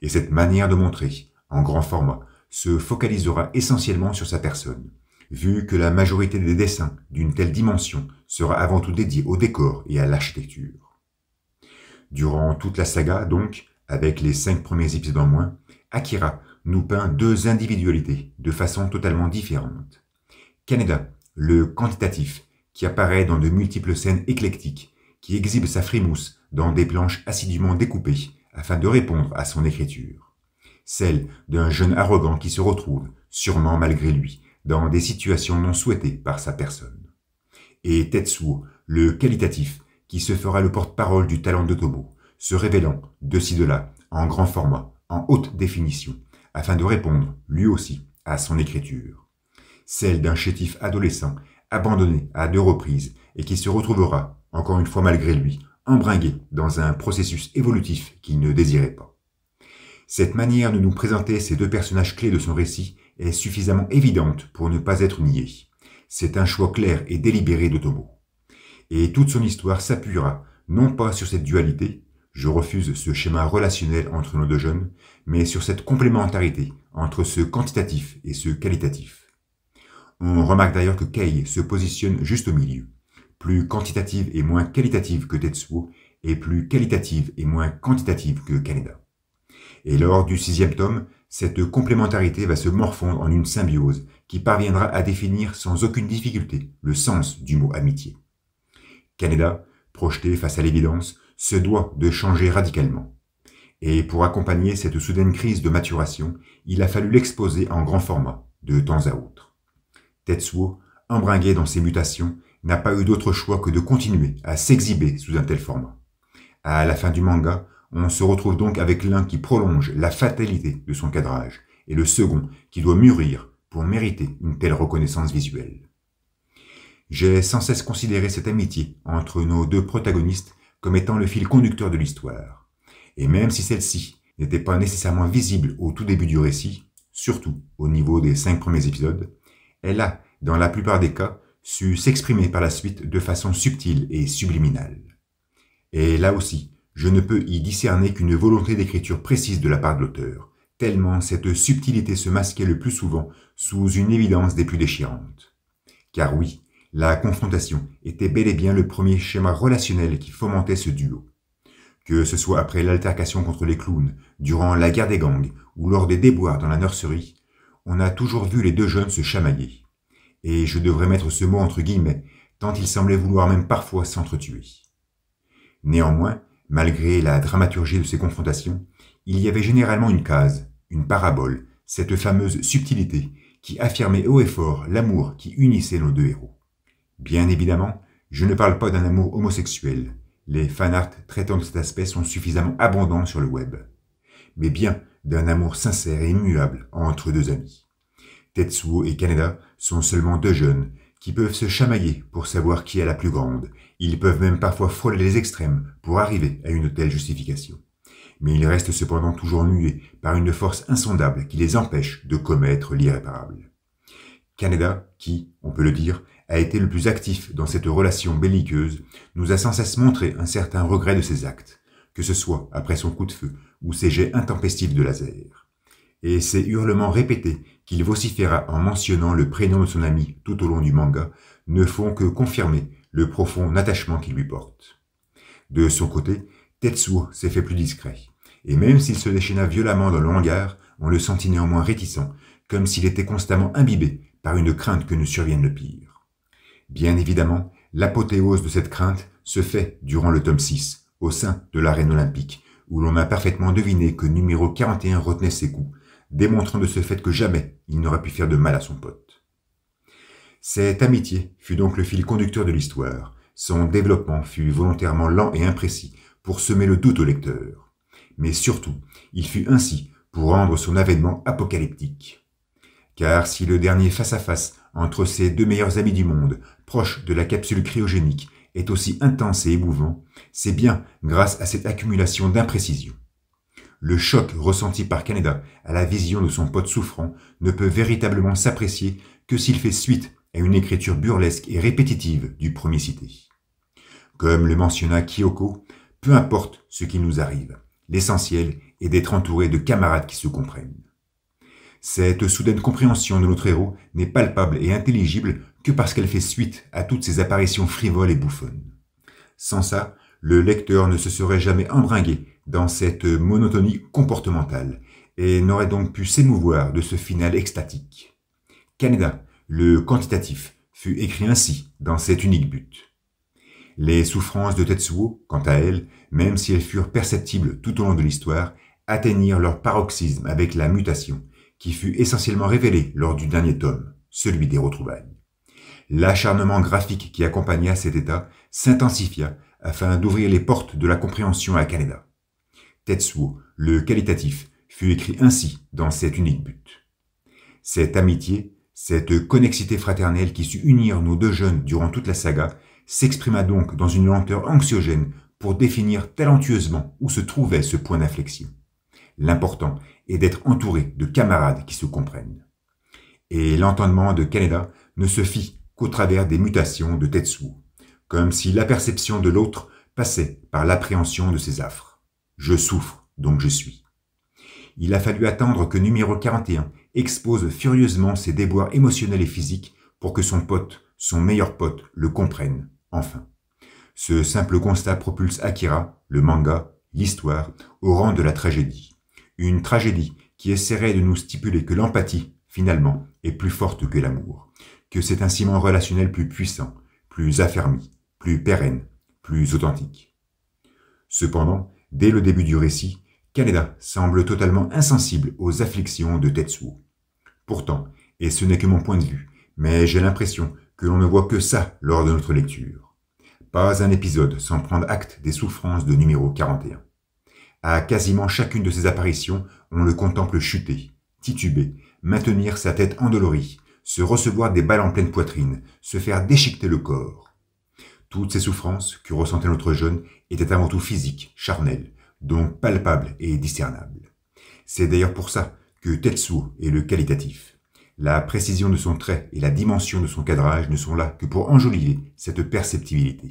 Et cette manière de montrer, en grand format, se focalisera essentiellement sur sa personne, vu que la majorité des dessins d'une telle dimension sera avant tout dédiée au décor et à l'architecture. Durant toute la saga, donc, avec les 5 premiers épisodes en moins, Akira nous peint 2 individualités de façon totalement différente. Kaneda, le quantitatif, qui apparaît dans de multiples scènes éclectiques, qui exhibe sa frimousse dans des planches assidûment découpées afin de répondre à son écriture. Celle d'un jeune arrogant qui se retrouve, sûrement malgré lui, dans des situations non souhaitées par sa personne. Et Tetsuo, le qualitatif, qui se fera le porte-parole du talent d'Otomo, se révélant, de ci de là, en grand format, en haute définition, afin de répondre, lui aussi, à son écriture. Celle d'un chétif adolescent, abandonné à 2 reprises, et qui se retrouvera, encore une fois malgré lui, embringué dans un processus évolutif qu'il ne désirait pas. Cette manière de nous présenter ces 2 personnages clés de son récit est suffisamment évidente pour ne pas être niée. C'est un choix clair et délibéré d'Otomo. Et toute son histoire s'appuiera non pas sur cette dualité, je refuse ce schéma relationnel entre nos 2 jeunes, mais sur cette complémentarité entre ce quantitatif et ce qualitatif. On remarque d'ailleurs que Kei se positionne juste au milieu, plus quantitative et moins qualitative que Tetsuo, et plus qualitative et moins quantitative que Kaneda. Et lors du 6e tome, cette complémentarité va se morfondre en une symbiose qui parviendra à définir sans aucune difficulté le sens du mot amitié. Kaneda, projeté face à l'évidence, se doit de changer radicalement. Et pour accompagner cette soudaine crise de maturation, il a fallu l'exposer en grand format, de temps à autre. Tetsuo, embringué dans ses mutations, n'a pas eu d'autre choix que de continuer à s'exhiber sous un tel format. À la fin du manga, on se retrouve donc avec l'un qui prolonge la fatalité de son cadrage, et le second qui doit mûrir pour mériter une telle reconnaissance visuelle. J'ai sans cesse considéré cette amitié entre nos 2 protagonistes comme étant le fil conducteur de l'histoire. Et même si celle-ci n'était pas nécessairement visible au tout début du récit, surtout au niveau des 5 premiers épisodes, elle a, dans la plupart des cas, su s'exprimer par la suite de façon subtile et subliminale. Et là aussi, je ne peux y discerner qu'une volonté d'écriture précise de la part de l'auteur, tellement cette subtilité se masquait le plus souvent sous une évidence des plus déchirantes. Car oui, la confrontation était bel et bien le premier schéma relationnel qui fomentait ce duo. Que ce soit après l'altercation contre les clowns, durant la guerre des gangs ou lors des déboires dans la nurserie, on a toujours vu les deux jeunes se chamailler. Et je devrais mettre ce mot entre guillemets, tant ils semblaient vouloir même parfois s'entretuer. Néanmoins, malgré la dramaturgie de ces confrontations, il y avait généralement une case, une parabole, cette fameuse subtilité qui affirmait haut et fort l'amour qui unissait nos deux héros. Bien évidemment, je ne parle pas d'un amour homosexuel, les fanarts traitant de cet aspect sont suffisamment abondants sur le web, mais bien d'un amour sincère et immuable entre deux amis. Tetsuo et Kaneda sont seulement deux jeunes qui peuvent se chamailler pour savoir qui est la plus grande. Ils peuvent même parfois frôler les extrêmes pour arriver à une telle justification. Mais ils restent cependant toujours muets par une force insondable qui les empêche de commettre l'irréparable. Kaneda, qui, on peut le dire, a été le plus actif dans cette relation belliqueuse, nous a sans cesse montré un certain regret de ses actes, que ce soit après son coup de feu ou ses jets intempestifs de laser. Et ces hurlements répétés qu'il vociféra en mentionnant le prénom de son ami tout au long du manga ne font que confirmer le profond attachement qu'il lui porte. De son côté, Tetsuo s'est fait plus discret, et même s'il se déchaîna violemment dans le hangar, on le sentit néanmoins réticent, comme s'il était constamment imbibé par une crainte que ne survienne le pire. Bien évidemment, l'apothéose de cette crainte se fait durant le tome 6, au sein de l'arène olympique, où l'on a parfaitement deviné que numéro 41 retenait ses coups, démontrant de ce fait que jamais il n'aurait pu faire de mal à son pote. Cette amitié fut donc le fil conducteur de l'histoire. Son développement fut volontairement lent et imprécis pour semer le doute au lecteur. Mais surtout, il fut ainsi pour rendre son avènement apocalyptique. Car si le dernier face-à-face entre ces deux meilleurs amis du monde, proche de la capsule cryogénique, est aussi intense et émouvant, c'est bien grâce à cette accumulation d'imprécisions. Le choc ressenti par Kaneda à la vision de son pote souffrant ne peut véritablement s'apprécier que s'il fait suite à une écriture burlesque et répétitive du premier cité. Comme le mentionna Kyoko, peu importe ce qui nous arrive, l'essentiel est d'être entouré de camarades qui se comprennent. Cette soudaine compréhension de notre héros n'est palpable et intelligible que parce qu'elle fait suite à toutes ces apparitions frivoles et bouffonnes. Sans ça, le lecteur ne se serait jamais embringué dans cette monotonie comportementale et n'aurait donc pu s'émouvoir de ce final extatique. Kaneda, le quantitatif, fut écrit ainsi dans cet unique but. Les souffrances de Tetsuo, quant à elles, même si elles furent perceptibles tout au long de l'histoire, atteignirent leur paroxysme avec la mutation, qui fut essentiellement révélée lors du dernier tome, celui des retrouvailles. L'acharnement graphique qui accompagna cet état s'intensifia afin d'ouvrir les portes de la compréhension à Kaneda. Tetsuo, le qualitatif, fut écrit ainsi dans cet unique but. Cette amitié, cette connexité fraternelle qui sut unir nos deux jeunes durant toute la saga, s'exprima donc dans une lenteur anxiogène pour définir talentueusement où se trouvait ce point d'inflexion. L'important est d'être entouré de camarades qui se comprennent. Et l'entendement de Kaneda ne se fit qu'au travers des mutations de Tetsuo, comme si la perception de l'autre passait par l'appréhension de ses affres. Je souffre, donc je suis. Il a fallu attendre que numéro 41 expose furieusement ses déboires émotionnels et physiques pour que son pote, son meilleur pote, le comprenne, enfin. Ce simple constat propulse Akira, le manga, l'histoire, au rang de la tragédie. Une tragédie qui essaierait de nous stipuler que l'empathie, finalement, est plus forte que l'amour, que c'est un ciment relationnel plus puissant, plus affermi, plus pérenne, plus authentique. Cependant, dès le début du récit, Kaneda semble totalement insensible aux afflictions de Tetsuo. Pourtant, et ce n'est que mon point de vue, mais j'ai l'impression que l'on ne voit que ça lors de notre lecture. Pas un épisode sans prendre acte des souffrances de numéro 41. À quasiment chacune de ces apparitions, on le contemple chuter, tituber, maintenir sa tête endolorie, se recevoir des balles en pleine poitrine, se faire déchiqueter le corps. Toutes ces souffrances que ressentait notre jeune étaient avant tout physiques, charnelles, donc palpables et discernables. C'est d'ailleurs pour ça que Tetsuo est le qualitatif. La précision de son trait et la dimension de son cadrage ne sont là que pour enjoliver cette perceptibilité.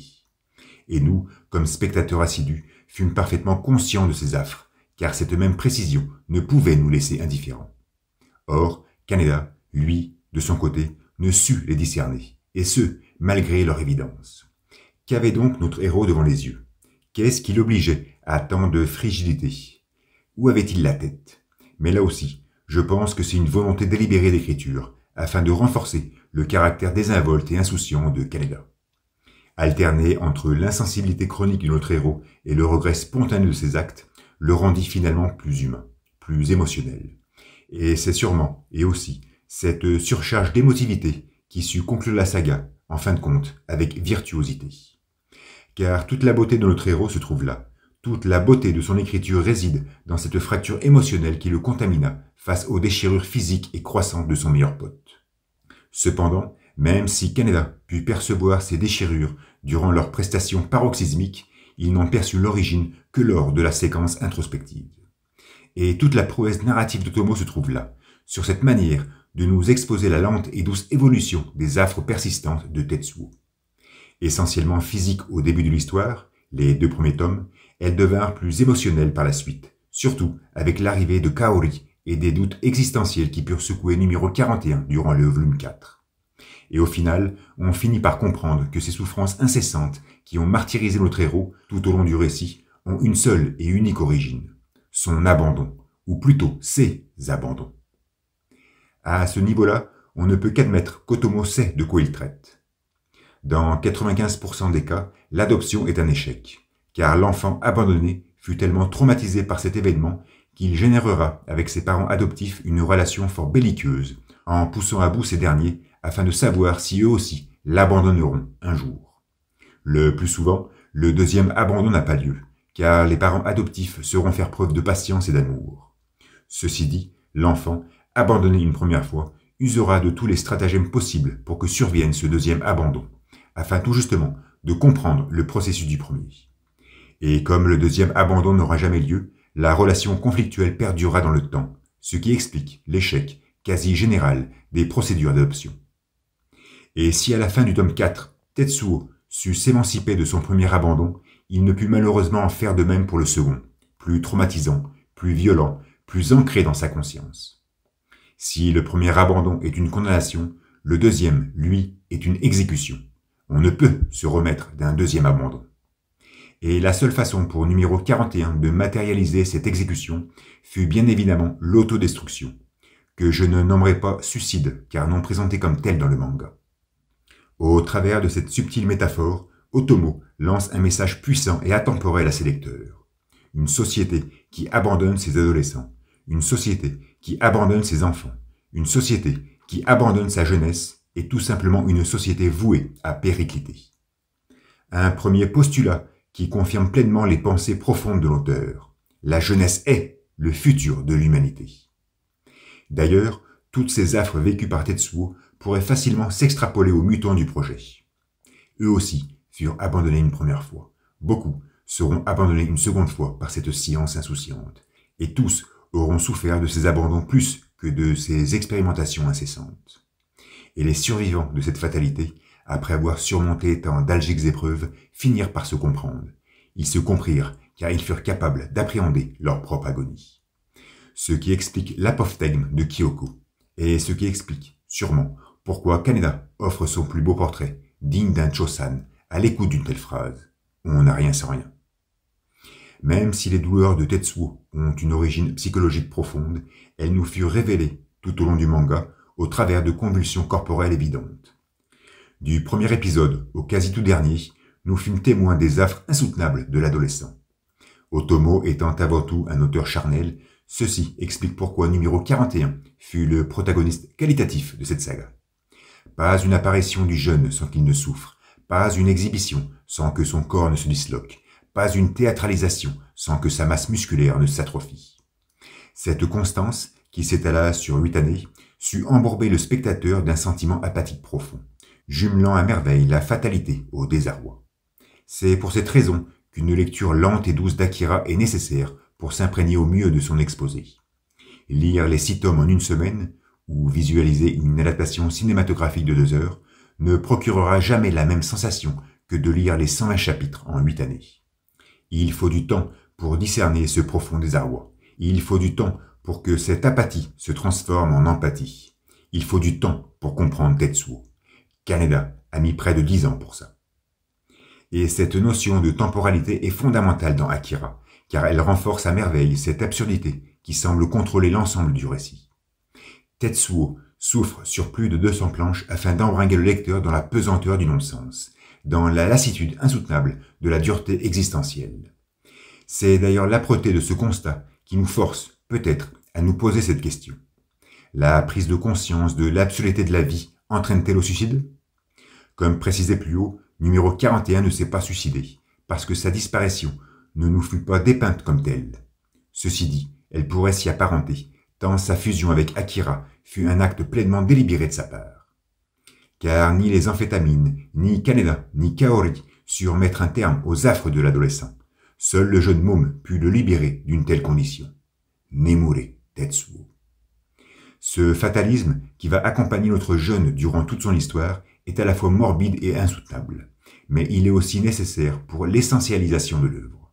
Et nous, comme spectateurs assidus, fûmes parfaitement conscients de ces affres, car cette même précision ne pouvait nous laisser indifférents. Or, Kaneda, lui, de son côté, ne sut les discerner, et ce, malgré leur évidence. Qu'avait donc notre héros devant les yeux? Qu'est-ce qui l'obligeait à tant de frigidité? Où avait-il la tête? Mais là aussi, je pense que c'est une volonté délibérée d'écriture, afin de renforcer le caractère désinvolte et insouciant de Kaneda. Alterné entre l'insensibilité chronique de notre héros et le regret spontané de ses actes, le rendit finalement plus humain, plus émotionnel. Et c'est sûrement, et aussi, cette surcharge d'émotivité qui sut conclure la saga, en fin de compte, avec virtuosité. Car toute la beauté de notre héros se trouve là. Toute la beauté de son écriture réside dans cette fracture émotionnelle qui le contamina face aux déchirures physiques et croissantes de son meilleur pote. Cependant, même si Kaneda put percevoir ces déchirures durant leur prestation paroxysmique, il n'en perçut l'origine que lors de la séquence introspective. Et toute la prouesse narrative d'Otomo se trouve là, sur cette manière de nous exposer la lente et douce évolution des affres persistantes de Tetsuo. Essentiellement physique au début de l'histoire, les 2 premiers tomes, elles devinrent plus émotionnelles par la suite, surtout avec l'arrivée de Kaori et des doutes existentiels qui purent secouer numéro 41 durant le volume 4. Et au final, on finit par comprendre que ces souffrances incessantes qui ont martyrisé notre héros tout au long du récit ont une seule et unique origine, son abandon, ou plutôt ses abandons. À ce niveau-là, on ne peut qu'admettre qu'Otomo sait de quoi il traite. Dans 95% des cas, l'adoption est un échec, car l'enfant abandonné fut tellement traumatisé par cet événement qu'il générera avec ses parents adoptifs une relation fort belliqueuse, en poussant à bout ces derniers afin de savoir si eux aussi l'abandonneront un jour. Le plus souvent, le deuxième abandon n'a pas lieu, car les parents adoptifs sauront faire preuve de patience et d'amour. Ceci dit, l'enfant, abandonné une première fois, usera de tous les stratagèmes possibles pour que survienne ce deuxième abandon, afin tout justement de comprendre le processus du premier. Et comme le deuxième abandon n'aura jamais lieu, la relation conflictuelle perdurera dans le temps, ce qui explique l'échec quasi général des procédures d'adoption. Et si à la fin du tome 4, Tetsuo sut s'émanciper de son premier abandon, il ne put malheureusement en faire de même pour le second, plus traumatisant, plus violent, plus ancré dans sa conscience. Si le premier abandon est une condamnation, le deuxième, lui, est une exécution. On ne peut se remettre d'un deuxième abandon. Et la seule façon pour numéro 41 de matérialiser cette exécution fut bien évidemment l'autodestruction, que je ne nommerai pas suicide car non présenté comme tel dans le manga. Au travers de cette subtile métaphore, Otomo lance un message puissant et atemporel à ses lecteurs. Une société qui abandonne ses adolescents, une société qui abandonne ses enfants, une société qui abandonne sa jeunesse est tout simplement une société vouée à péricliter. Un premier postulat qui confirme pleinement les pensées profondes de l'auteur. La jeunesse est le futur de l'humanité. D'ailleurs, toutes ces affres vécues par Tetsuo pourraient facilement s'extrapoler aux mutants du projet. Eux aussi furent abandonnés une première fois. Beaucoup seront abandonnés une seconde fois par cette science insouciante. Et tous auront souffert de ces abandons plus que de ces expérimentations incessantes. Et les survivants de cette fatalité, après avoir surmonté tant d'algiques épreuves, finirent par se comprendre. Ils se comprirent car ils furent capables d'appréhender leur propre agonie. Ce qui explique l'apophthegme de Kyoko, et ce qui explique, sûrement, pourquoi Kaneda offre son plus beau portrait, digne d'un Chosan, à l'écoute d'une telle phrase. On n'a rien sans rien. Même si les douleurs de Tetsuo ont une origine psychologique profonde, elles nous furent révélées tout au long du manga au travers de convulsions corporelles évidentes. Du premier épisode au quasi tout dernier, nous fûmes témoins des affres insoutenables de l'adolescent. Otomo étant avant tout un auteur charnel, ceci explique pourquoi numéro 41 fut le protagoniste qualitatif de cette saga. Pas une apparition du jeune sans qu'il ne souffre, pas une exhibition sans que son corps ne se disloque, pas une théâtralisation sans que sa masse musculaire ne s'atrophie. Cette constance, qui s'étala sur 8 années, sut embourber le spectateur d'un sentiment apathique profond, jumelant à merveille la fatalité au désarroi. C'est pour cette raison qu'une lecture lente et douce d'Akira est nécessaire pour s'imprégner au mieux de son exposé. Lire les 6 tomes en une semaine, ou visualiser une adaptation cinématographique de 2 heures, ne procurera jamais la même sensation que de lire les 120 chapitres en 8 années. Il faut du temps pour discerner ce profond désarroi. Il faut du temps pour que cette apathie se transforme en empathie. Il faut du temps pour comprendre Tetsuo. Kaneda a mis près de 10 ans pour ça. Et cette notion de temporalité est fondamentale dans Akira, car elle renforce à merveille cette absurdité qui semble contrôler l'ensemble du récit. Tetsuo souffre sur plus de 200 planches afin d'embringuer le lecteur dans la pesanteur du non-sens, dans la lassitude insoutenable de la dureté existentielle. C'est d'ailleurs l'âpreté de ce constat qui nous force, peut-être, à nous poser cette question. La prise de conscience de l'absurdité de la vie entraîne-t-elle au suicide? Comme précisé plus haut, numéro 41 ne s'est pas suicidé, parce que sa disparition ne nous fut pas dépeinte comme telle. Ceci dit, elle pourrait s'y apparenter, tant sa fusion avec Akira fut un acte pleinement délibéré de sa part. Car ni les amphétamines, ni Kaneda, ni Kaori surent mettre un terme aux affres de l'adolescent. Seul le jeune môme put le libérer d'une telle condition. Nemure Tetsuo. Ce fatalisme qui va accompagner notre jeune durant toute son histoire est à la fois morbide et insoutenable, mais il est aussi nécessaire pour l'essentialisation de l'œuvre.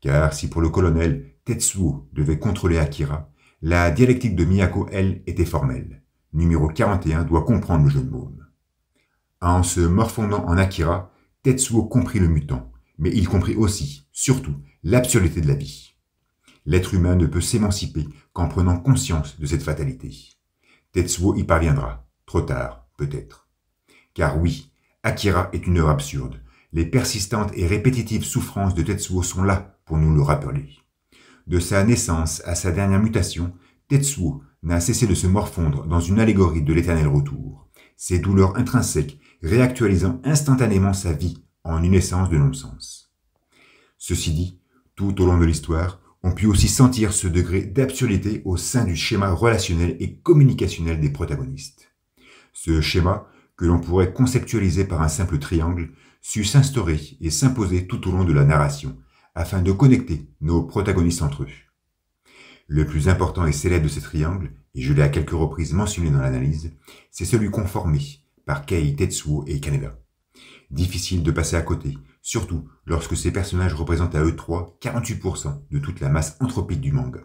Car si pour le colonel, Tetsuo devait contrôler Akira, la dialectique de Miyako, elle, était formelle. Numéro 41 doit comprendre le jeune môme. En se morfondant en Akira, Tetsuo comprit le mutant, mais il comprit aussi, surtout, l'absurdité de la vie. L'être humain ne peut s'émanciper qu'en prenant conscience de cette fatalité. Tetsuo y parviendra, trop tard, peut-être. Car oui, Akira est une œuvre absurde. Les persistantes et répétitives souffrances de Tetsuo sont là pour nous le rappeler. De sa naissance à sa dernière mutation, Tetsuo n'a cessé de se morfondre dans une allégorie de l'éternel retour, ses douleurs intrinsèques réactualisant instantanément sa vie en une essence de non-sens. Ceci dit, tout au long de l'histoire, on put aussi sentir ce degré d'absurdité au sein du schéma relationnel et communicationnel des protagonistes. Ce schéma, que l'on pourrait conceptualiser par un simple triangle, sut s'instaurer et s'imposer tout au long de la narration, afin de connecter nos protagonistes entre eux. Le plus important et célèbre de ces triangles, et je l'ai à quelques reprises mentionné dans l'analyse, c'est celui conformé par Kei, Tetsuo et Kaneda. Difficile de passer à côté, surtout lorsque ces personnages représentent à eux trois 48% de toute la masse anthropique du manga.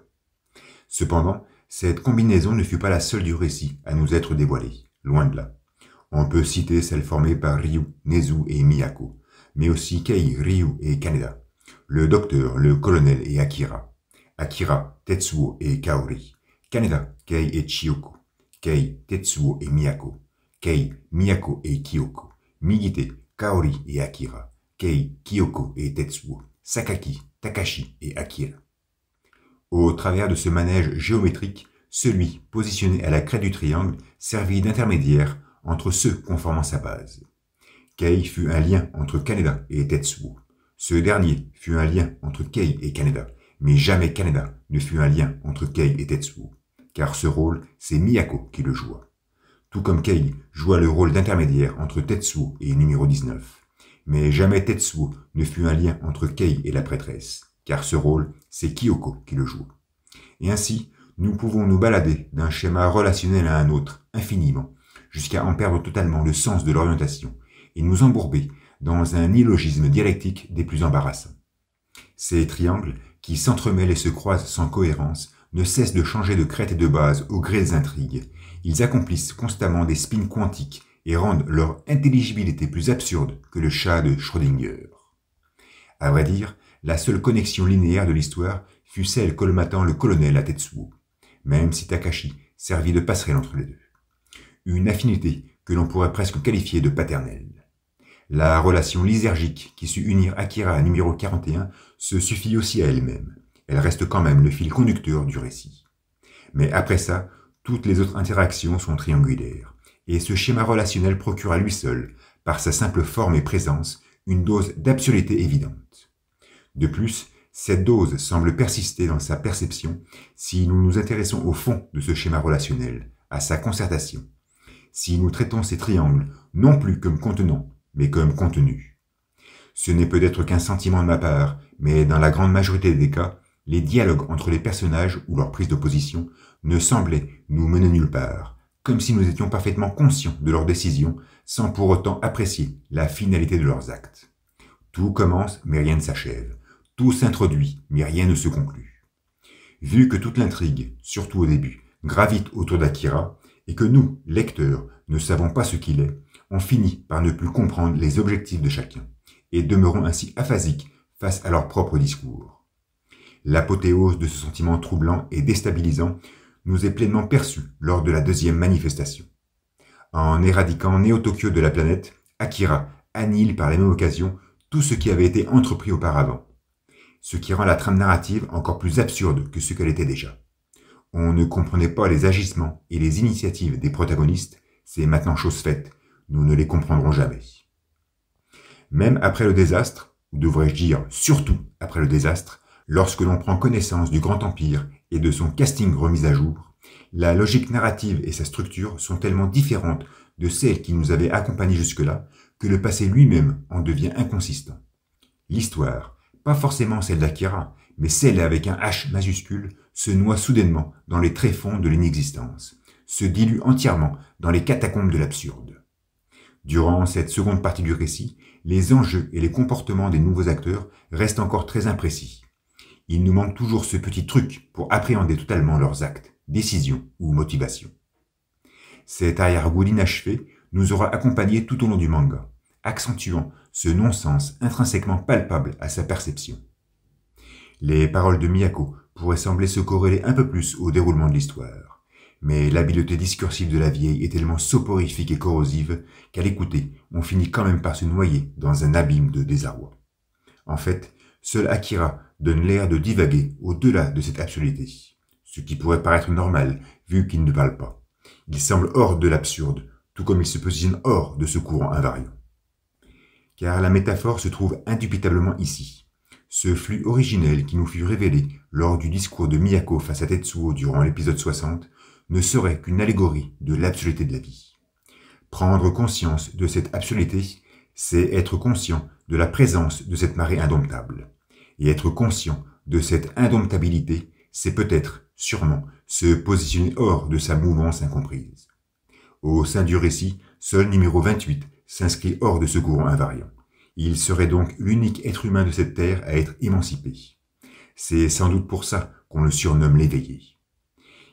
Cependant, cette combinaison ne fut pas la seule du récit à nous être dévoilée, loin de là. On peut citer celle formée par Ryu, Nezu et Miyako, mais aussi Kei, Ryu et Kaneda, le docteur, le colonel et Akira, Akira, Tetsuo et Kaori, Kaneda, Kei et Chiyoko, Kei, Tetsuo et Miyako, Kei, Miyako et Kyoko, Migite, Kaori et Akira, Kei, Kyoko et Tetsuo, Sakaki, Takashi et Akira. Au travers de ce manège géométrique, celui positionné à la crête du triangle servit d'intermédiaire entre ceux conformant sa base. Kei fut un lien entre Kaneda et Tetsuo. Ce dernier fut un lien entre Kei et Kaneda, mais jamais Kaneda ne fut un lien entre Kei et Tetsuo, car ce rôle, c'est Miyako qui le joua. Tout comme Kei joua le rôle d'intermédiaire entre Tetsuo et numéro 19. Mais jamais Tetsuo ne fut un lien entre Kei et la prêtresse, car ce rôle, c'est Kyoko qui le joue. Et ainsi, nous pouvons nous balader d'un schéma relationnel à un autre, infiniment, jusqu'à en perdre totalement le sens de l'orientation, et nous embourber dans un illogisme dialectique des plus embarrassants. Ces triangles, qui s'entremêlent et se croisent sans cohérence, ne cessent de changer de crête et de base au gré des intrigues. Ils accomplissent constamment des spins quantiques et rendent leur intelligibilité plus absurde que le chat de Schrödinger. À vrai dire, la seule connexion linéaire de l'histoire fut celle colmatant le colonel à Tetsuo, même si Takashi servit de passerelle entre les deux. Une affinité que l'on pourrait presque qualifier de paternelle. La relation lysergique qui sut unir Akira à numéro 41 se suffit aussi à elle-même. Elle reste quand même le fil conducteur du récit. Mais après ça, toutes les autres interactions sont triangulaires, et ce schéma relationnel procure à lui seul, par sa simple forme et présence, une dose d'absurdité évidente. De plus, cette dose semble persister dans sa perception si nous nous intéressons au fond de ce schéma relationnel, à sa concertation, si nous traitons ces triangles non plus comme contenants, mais comme contenus. Ce n'est peut-être qu'un sentiment de ma part, mais dans la grande majorité des cas, les dialogues entre les personnages ou leur prise de position ne semblaient nous mener nulle part, comme si nous étions parfaitement conscients de leurs décisions, sans pour autant apprécier la finalité de leurs actes. Tout commence, mais rien ne s'achève. Tout s'introduit, mais rien ne se conclut. Vu que toute l'intrigue, surtout au début, gravite autour d'Akira, et que nous, lecteurs, ne savons pas ce qu'il est, on finit par ne plus comprendre les objectifs de chacun, et demeurons ainsi aphasiques face à leur propre discours. L'apothéose de ce sentiment troublant et déstabilisant nous est pleinement perçue lors de la deuxième manifestation. En éradiquant Néo-Tokyo de la planète, Akira annihile par la même occasion tout ce qui avait été entrepris auparavant, ce qui rend la trame narrative encore plus absurde que ce qu'elle était déjà. On ne comprenait pas les agissements et les initiatives des protagonistes, c'est maintenant chose faite, nous ne les comprendrons jamais. Même après le désastre, ou devrais-je dire surtout après le désastre, lorsque l'on prend connaissance du Grand Empire et de son casting remis à jour, la logique narrative et sa structure sont tellement différentes de celles qui nous avaient accompagnés jusque-là que le passé lui-même en devient inconsistant. L'histoire, pas forcément celle d'Akira, mais celle avec un H majuscule, se noie soudainement dans les tréfonds de l'inexistence, se dilue entièrement dans les catacombes de l'absurde. Durant cette seconde partie du récit, les enjeux et les comportements des nouveaux acteurs restent encore très imprécis. Il nous manque toujours ce petit truc pour appréhender totalement leurs actes, décisions ou motivations. Cet arrière-goût inachevé nous aura accompagnés tout au long du manga, accentuant ce non-sens intrinsèquement palpable à sa perception. Les paroles de Miyako pourraient sembler se corréler un peu plus au déroulement de l'histoire, mais l'habileté discursive de la vieille est tellement soporifique et corrosive qu'à l'écouter, on finit quand même par se noyer dans un abîme de désarroi. En fait, seul Akira donne l'air de divaguer au-delà de cette absurdité, ce qui pourrait paraître normal vu qu'il ne parle pas. Il semble hors de l'absurde, tout comme il se positionne hors de ce courant invariant. Car la métaphore se trouve indubitablement ici. Ce flux originel qui nous fut révélé lors du discours de Miyako face à Tetsuo durant l'épisode 60 ne serait qu'une allégorie de l'absurdité de la vie. Prendre conscience de cette absurdité, c'est être conscient de la présence de cette marée indomptable. Et être conscient de cette indomptabilité, c'est peut-être, sûrement, se positionner hors de sa mouvance incomprise. Au sein du récit, seul numéro 28 s'inscrit hors de ce courant invariant. Il serait donc l'unique être humain de cette terre à être émancipé. C'est sans doute pour ça qu'on le surnomme l'éveillé.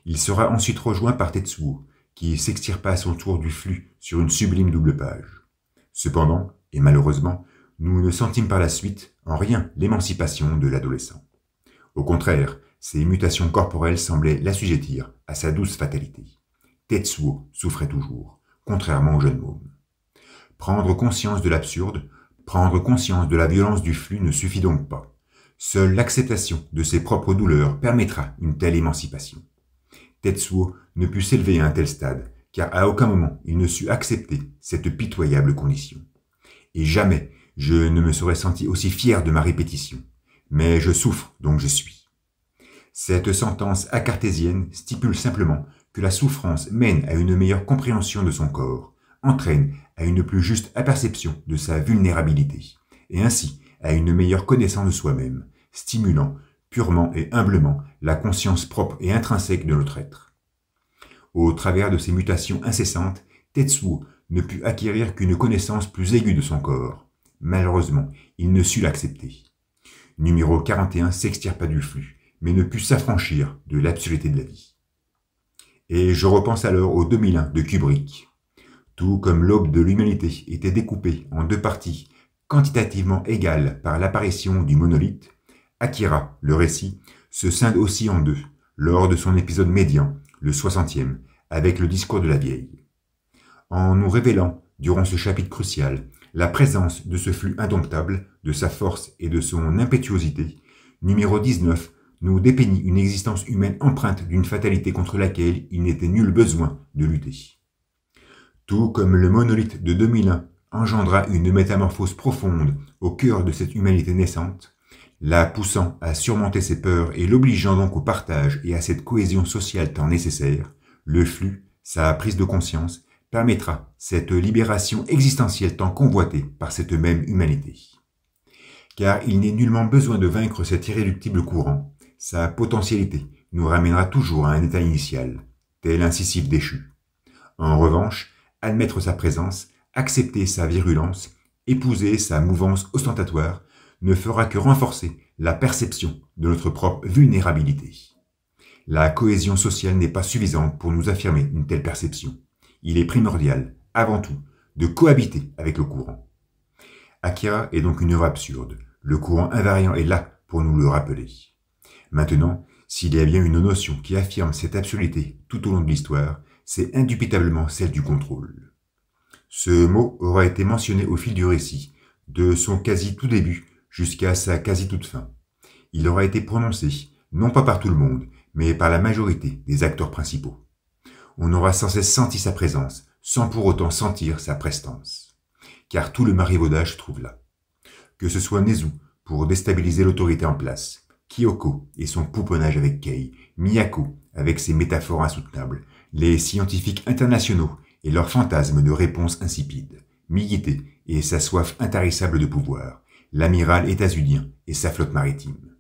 Il sera ensuite rejoint par Tetsuo, qui s'extirpa à son tour du flux sur une sublime double page. Cependant, et malheureusement, nous ne sentîmes par la suite en rien l'émancipation de l'adolescent. Au contraire, ses mutations corporelles semblaient l'assujettir à sa douce fatalité. Tetsuo souffrait toujours, contrairement au jeune môme. Prendre conscience de l'absurde, prendre conscience de la violence du flux ne suffit donc pas. Seule l'acceptation de ses propres douleurs permettra une telle émancipation. Tetsuo ne put s'élever à un tel stade, car à aucun moment il ne sut accepter cette pitoyable condition. Et jamais je ne me serais senti aussi fier de ma répétition. Mais je souffre, donc je suis. Cette sentence acartésienne stipule simplement que la souffrance mène à une meilleure compréhension de son corps, entraîne à une plus juste aperception de sa vulnérabilité, et ainsi à une meilleure connaissance de soi-même, stimulant purement et humblement la conscience propre et intrinsèque de notre être. Au travers de ces mutations incessantes, Tetsuo ne put acquérir qu'une connaissance plus aiguë de son corps. Malheureusement, il ne sut l'accepter. Numéro 41 s'extirpa du flux, mais ne put s'affranchir de l'absurdité de la vie. Et je repense alors au 2001 de Kubrick. Tout comme l'aube de l'humanité était découpée en deux parties quantitativement égales par l'apparition du monolithe, Akira, le récit, se scinde aussi en deux, lors de son épisode médian, le 60e, avec le discours de la vieille. En nous révélant, durant ce chapitre crucial, la présence de ce flux indomptable, de sa force et de son impétuosité, numéro 19 nous dépeignit une existence humaine empreinte d'une fatalité contre laquelle il n'était nul besoin de lutter. Tout comme le monolithe de 2001 engendra une métamorphose profonde au cœur de cette humanité naissante, la poussant à surmonter ses peurs et l'obligeant donc au partage et à cette cohésion sociale tant nécessaire, le flux, sa prise de conscience, permettra cette libération existentielle tant convoitée par cette même humanité. car il n'est nullement besoin de vaincre cet irréductible courant. Sa potentialité nous ramènera toujours à un état initial, tel un Sisyphe déchu. En revanche, admettre sa présence, accepter sa virulence, épouser sa mouvance ostentatoire, ne fera que renforcer la perception de notre propre vulnérabilité. La cohésion sociale n'est pas suffisante pour nous affirmer une telle perception. Il est primordial, avant tout, de cohabiter avec le courant. Akira est donc une œuvre absurde. Le courant invariant est là pour nous le rappeler. Maintenant, s'il y a bien une notion qui affirme cette absurdité tout au long de l'histoire, c'est indubitablement celle du contrôle. Ce mot aura été mentionné au fil du récit, de son quasi tout début jusqu'à sa quasi toute fin. Il aura été prononcé, non pas par tout le monde, mais par la majorité des acteurs principaux. On aura sans cesse senti sa présence, sans pour autant sentir sa prestance. Car tout le marivaudage se trouve là. Que ce soit Nezu pour déstabiliser l'autorité en place, Kyoko et son pouponnage avec Kei, Miyako avec ses métaphores insoutenables, les scientifiques internationaux et leurs fantasmes de réponses insipides, Migite et sa soif intarissable de pouvoir, l'amiral états-unien et sa flotte maritime.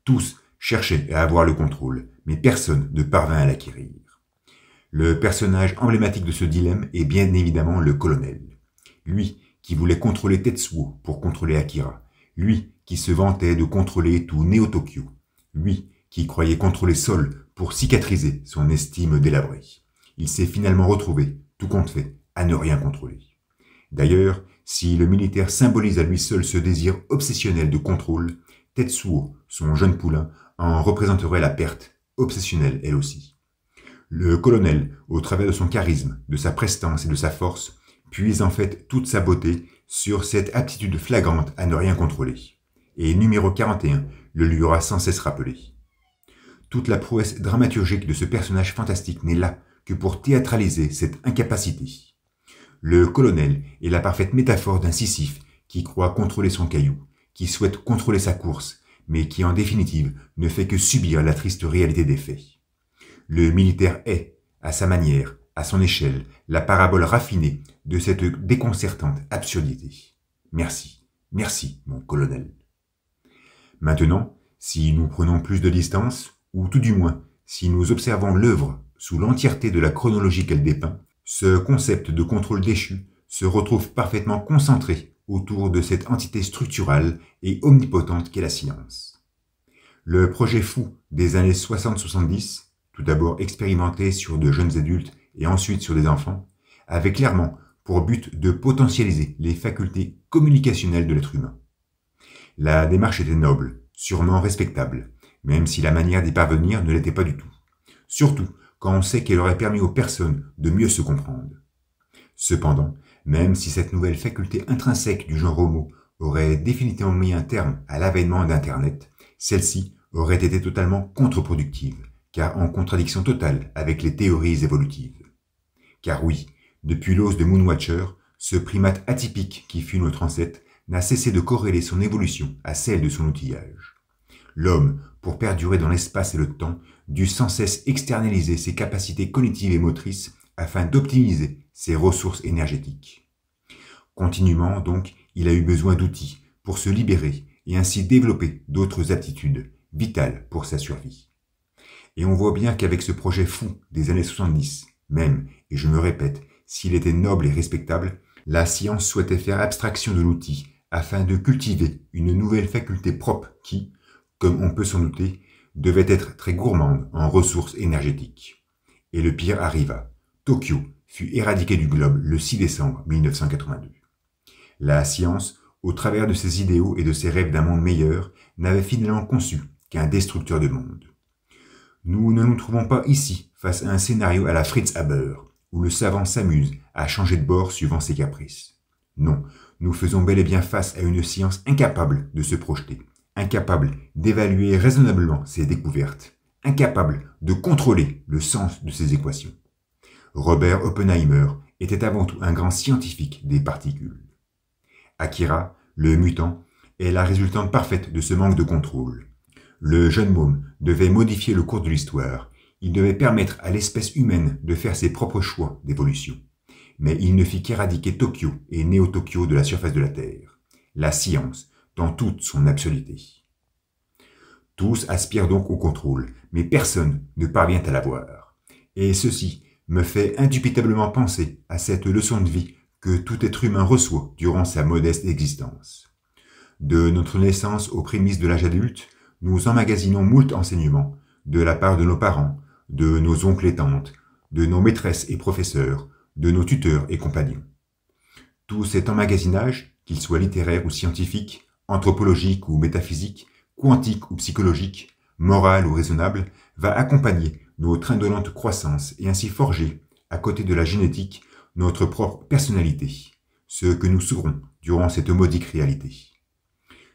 Tous cherchaient à avoir le contrôle, mais personne ne parvint à l'acquérir. Le personnage emblématique de ce dilemme est bien évidemment le colonel. Lui qui voulait contrôler Tetsuo pour contrôler Akira, lui qui se vantait de contrôler tout Néo-Tokyo, lui qui croyait contrôler Sol pour cicatriser son estime délabrée. Il s'est finalement retrouvé, tout compte fait, à ne rien contrôler. D'ailleurs, si le militaire symbolise à lui seul ce désir obsessionnel de contrôle, Tetsuo, son jeune poulain, en représenterait la perte, obsessionnelle elle aussi. Le colonel, au travers de son charisme, de sa prestance et de sa force, puise en fait toute sa beauté sur cette aptitude flagrante à ne rien contrôler. Et numéro 41 le lui aura sans cesse rappelé. Toute la prouesse dramaturgique de ce personnage fantastique n'est là que pour théâtraliser cette incapacité. Le colonel est la parfaite métaphore d'un Sisyphe qui croit contrôler son caillou, qui souhaite contrôler sa course, mais qui en définitive ne fait que subir la triste réalité des faits. Le militaire est, à sa manière, à son échelle, la parabole raffinée de cette déconcertante absurdité. Merci, merci, mon colonel. Maintenant, si nous prenons plus de distance, ou tout du moins, si nous observons l'œuvre sous l'entièreté de la chronologie qu'elle dépeint, ce concept de contrôle déchu se retrouve parfaitement concentré autour de cette entité structurale et omnipotente qu'est la science. Le projet fou des années 60-70, tout d'abord expérimenté sur de jeunes adultes et ensuite sur des enfants, avait clairement pour but de potentialiser les facultés communicationnelles de l'être humain. La démarche était noble, sûrement respectable, même si la manière d'y parvenir ne l'était pas du tout. Surtout quand on sait qu'elle aurait permis aux personnes de mieux se comprendre. Cependant, même si cette nouvelle faculté intrinsèque du genre homo aurait définitivement mis un terme à l'avènement d'Internet, celle-ci aurait été totalement contre-productive, car en contradiction totale avec les théories évolutives. Car oui, depuis l'os de Moonwatcher, ce primate atypique qui fut notre ancêtre n'a cessé de corréler son évolution à celle de son outillage. L'homme, pour perdurer dans l'espace et le temps, dut sans cesse externaliser ses capacités cognitives et motrices afin d'optimiser ses ressources énergétiques. Continuellement, donc, il a eu besoin d'outils pour se libérer et ainsi développer d'autres aptitudes vitales pour sa survie. Et on voit bien qu'avec ce projet fou des années 70, même, et je me répète, s'il était noble et respectable, la science souhaitait faire abstraction de l'outil afin de cultiver une nouvelle faculté propre qui, comme on peut s'en douter, devait être très gourmande en ressources énergétiques. Et le pire arriva. Tokyo fut éradiqué du globe le 6 décembre 1982. La science, au travers de ses idéaux et de ses rêves d'un monde meilleur, n'avait finalement conçu qu'un destructeur de monde. Nous ne nous trouvons pas ici face à un scénario à la Fritz Haber, où le savant s'amuse à changer de bord suivant ses caprices. Non, nous faisons bel et bien face à une science incapable de se projeter, incapable d'évaluer raisonnablement ses découvertes, incapable de contrôler le sens de ses équations. Robert Oppenheimer était avant tout un grand scientifique des particules. Akira, le mutant, est la résultante parfaite de ce manque de contrôle. Le jeune môme devait modifier le cours de l'histoire. Il devait permettre à l'espèce humaine de faire ses propres choix d'évolution. Mais il ne fit qu'éradiquer Tokyo et Néo-Tokyo de la surface de la Terre. La science, dans toute son absoluté. Tous aspirent donc au contrôle, mais personne ne parvient à l'avoir. Et ceci me fait indubitablement penser à cette leçon de vie que tout être humain reçoit durant sa modeste existence. De notre naissance aux prémices de l'âge adulte, nous emmagasinons moult enseignements de la part de nos parents, de nos oncles et tantes, de nos maîtresses et professeurs, de nos tuteurs et compagnons. Tout cet emmagasinage, qu'il soit littéraire ou scientifique, anthropologique ou métaphysique, quantique ou psychologique, moral ou raisonnable, va accompagner notre indolente croissance et ainsi forger, à côté de la génétique, notre propre personnalité, ce que nous serons durant cette modique réalité.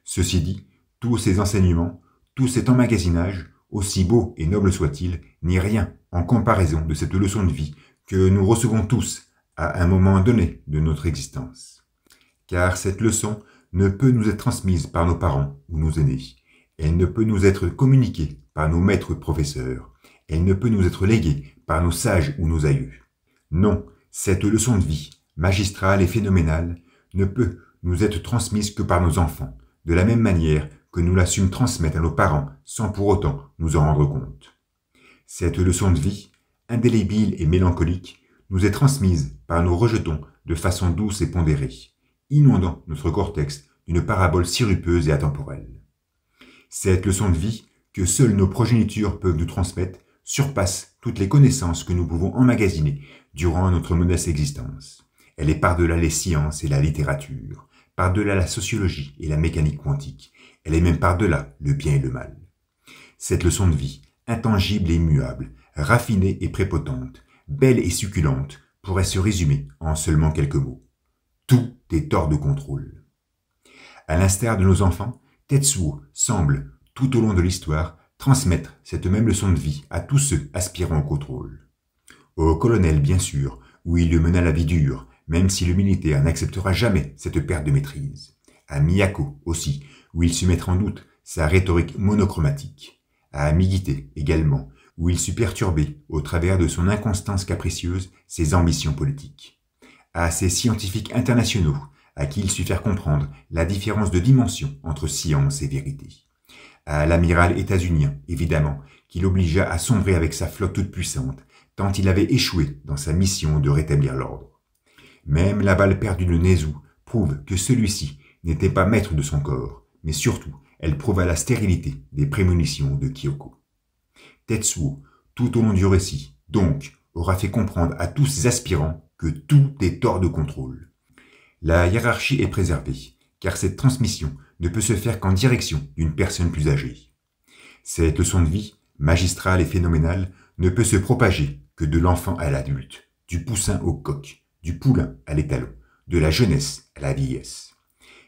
Ceci dit, tous ces enseignements, tout cet emmagasinage, aussi beau et noble soit-il, n'est rien en comparaison de cette leçon de vie que nous recevons tous à un moment donné de notre existence. Car cette leçon ne peut nous être transmise par nos parents ou nos aînés. Elle ne peut nous être communiquée par nos maîtres professeurs. Elle ne peut nous être léguée par nos sages ou nos aïeux. Non, cette leçon de vie, magistrale et phénoménale, ne peut nous être transmise que par nos enfants, de la même manière que nous la sûmes transmettre à nos parents sans pour autant nous en rendre compte. Cette leçon de vie, indélébile et mélancolique, nous est transmise par nos rejetons de façon douce et pondérée, inondant notre cortex d'une parabole sirupeuse et atemporelle. Cette leçon de vie, que seules nos progénitures peuvent nous transmettre, surpasse toutes les connaissances que nous pouvons emmagasiner durant notre modeste existence. Elle est par-delà les sciences et la littérature, par-delà la sociologie et la mécanique quantique. Elle est même par-delà le bien et le mal. Cette leçon de vie, intangible et immuable, raffinée et prépotente, belle et succulente, pourrait se résumer en seulement quelques mots. Tout est hors de contrôle. À l'instar de nos enfants, Tetsuo semble, tout au long de l'histoire, transmettre cette même leçon de vie à tous ceux aspirant au contrôle. Au colonel, bien sûr, où il lui mena la vie dure, même si le militaire n'acceptera jamais cette perte de maîtrise. À Miyako aussi, où il sut mettre en doute sa rhétorique monochromatique. À Migite également, où il sut perturber, au travers de son inconstance capricieuse, ses ambitions politiques. À ces scientifiques internationaux, à qui il sut faire comprendre la différence de dimension entre science et vérité. À l'amiral états-unien, évidemment, qui l'obligea à sombrer avec sa flotte toute puissante, tant il avait échoué dans sa mission de rétablir l'ordre. Même la balle perdue de Nezu prouve que celui-ci n'était pas maître de son corps, mais surtout, elle prouva la stérilité des prémunitions de Kyoko. Tetsuo, tout au long du récit, donc, aura fait comprendre à tous ses aspirants que tout est hors de contrôle. La hiérarchie est préservée, car cette transmission ne peut se faire qu'en direction d'une personne plus âgée. Cette leçon de vie, magistrale et phénoménale, ne peut se propager que de l'enfant à l'adulte, du poussin au coq, du poulain à l'étalon, de la jeunesse à la vieillesse.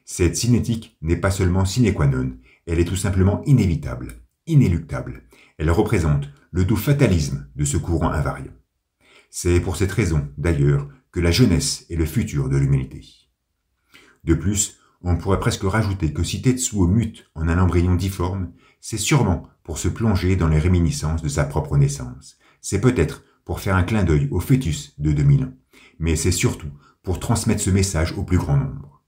Cette cinétique n'est pas seulement sine qua non, elle est tout simplement inévitable, inéluctable. Elle représente le doux fatalisme de ce courant invariant. C'est pour cette raison, d'ailleurs, que la jeunesse est le futur de l'humanité. De plus, on pourrait presque rajouter que si Tetsuo mute en un embryon difforme, c'est sûrement pour se plonger dans les réminiscences de sa propre naissance. C'est peut-être pour faire un clin d'œil au fœtus de 2000 ans, mais c'est surtout pour transmettre ce message au plus grand nombre.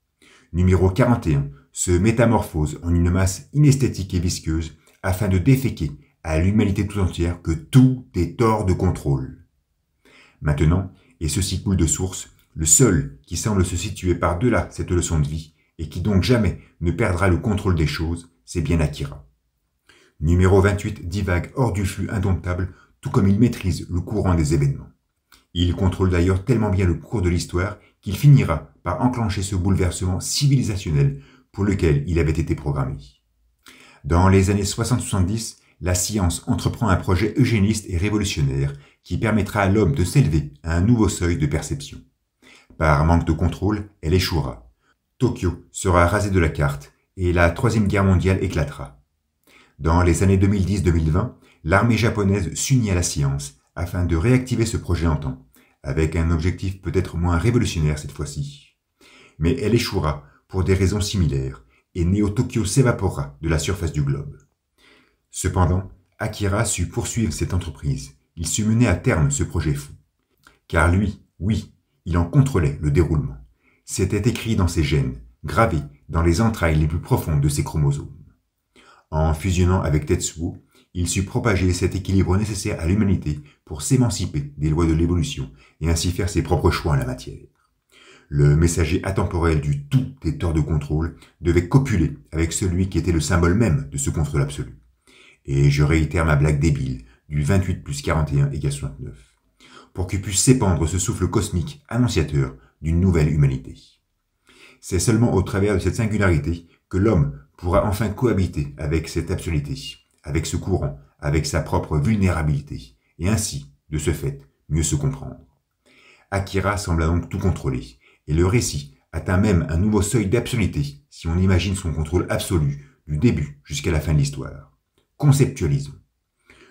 Numéro 41 se métamorphose en une masse inesthétique et visqueuse afin de déféquer à l'humanité tout entière que tout est hors de contrôle. Maintenant, et ceci coule de source, le seul qui semble se situer par-delà cette leçon de vie, et qui donc jamais ne perdra le contrôle des choses, c'est bien Akira. Numéro 28 divague hors du flux indomptable, tout comme il maîtrise le courant des événements. Il contrôle d'ailleurs tellement bien le cours de l'histoire qu'il finira par enclencher ce bouleversement civilisationnel pour lequel il avait été programmé. Dans les années 60-70, la science entreprend un projet eugéniste et révolutionnaire qui permettra à l'homme de s'élever à un nouveau seuil de perception. Par manque de contrôle, elle échouera. Tokyo sera rasée de la carte et la Troisième Guerre mondiale éclatera. Dans les années 2010-2020, l'armée japonaise s'unit à la science afin de réactiver ce projet en temps, avec un objectif peut-être moins révolutionnaire cette fois-ci. Mais elle échouera pour des raisons similaires et Néo-Tokyo s'évaporera de la surface du globe. Cependant, Akira sut poursuivre cette entreprise, il sut mener à terme ce projet fou. Car lui, oui, il en contrôlait le déroulement. C'était écrit dans ses gènes, gravé dans les entrailles les plus profondes de ses chromosomes. En fusionnant avec Tetsuo, il sut propager cet équilibre nécessaire à l'humanité pour s'émanciper des lois de l'évolution et ainsi faire ses propres choix en la matière. Le messager atemporel du tout est hors de contrôle devait copuler avec celui qui était le symbole même de ce contrôle absolu. Et je réitère ma blague débile du 28 plus 41 égale 69, pour qu'il puisse s'épandre ce souffle cosmique annonciateur d'une nouvelle humanité. C'est seulement au travers de cette singularité que l'homme pourra enfin cohabiter avec cette absoluté, avec ce courant, avec sa propre vulnérabilité, et ainsi, de ce fait, mieux se comprendre. Akira sembla donc tout contrôler, et le récit atteint même un nouveau seuil d'absoluté si on imagine son contrôle absolu du début jusqu'à la fin de l'histoire. Conceptualisons.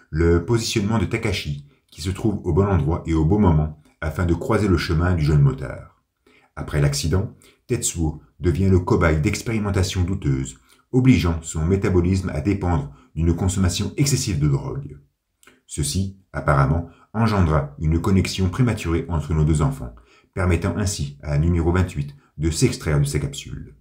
Le positionnement de Takashi, qui se trouve au bon endroit et au bon moment afin de croiser le chemin du jeune motard. Après l'accident, Tetsuo devient le cobaye d'expérimentations douteuses, obligeant son métabolisme à dépendre d'une consommation excessive de drogue. Ceci, apparemment, engendra une connexion prématurée entre nos deux enfants, permettant ainsi à numéro 28 de s'extraire de sa capsule.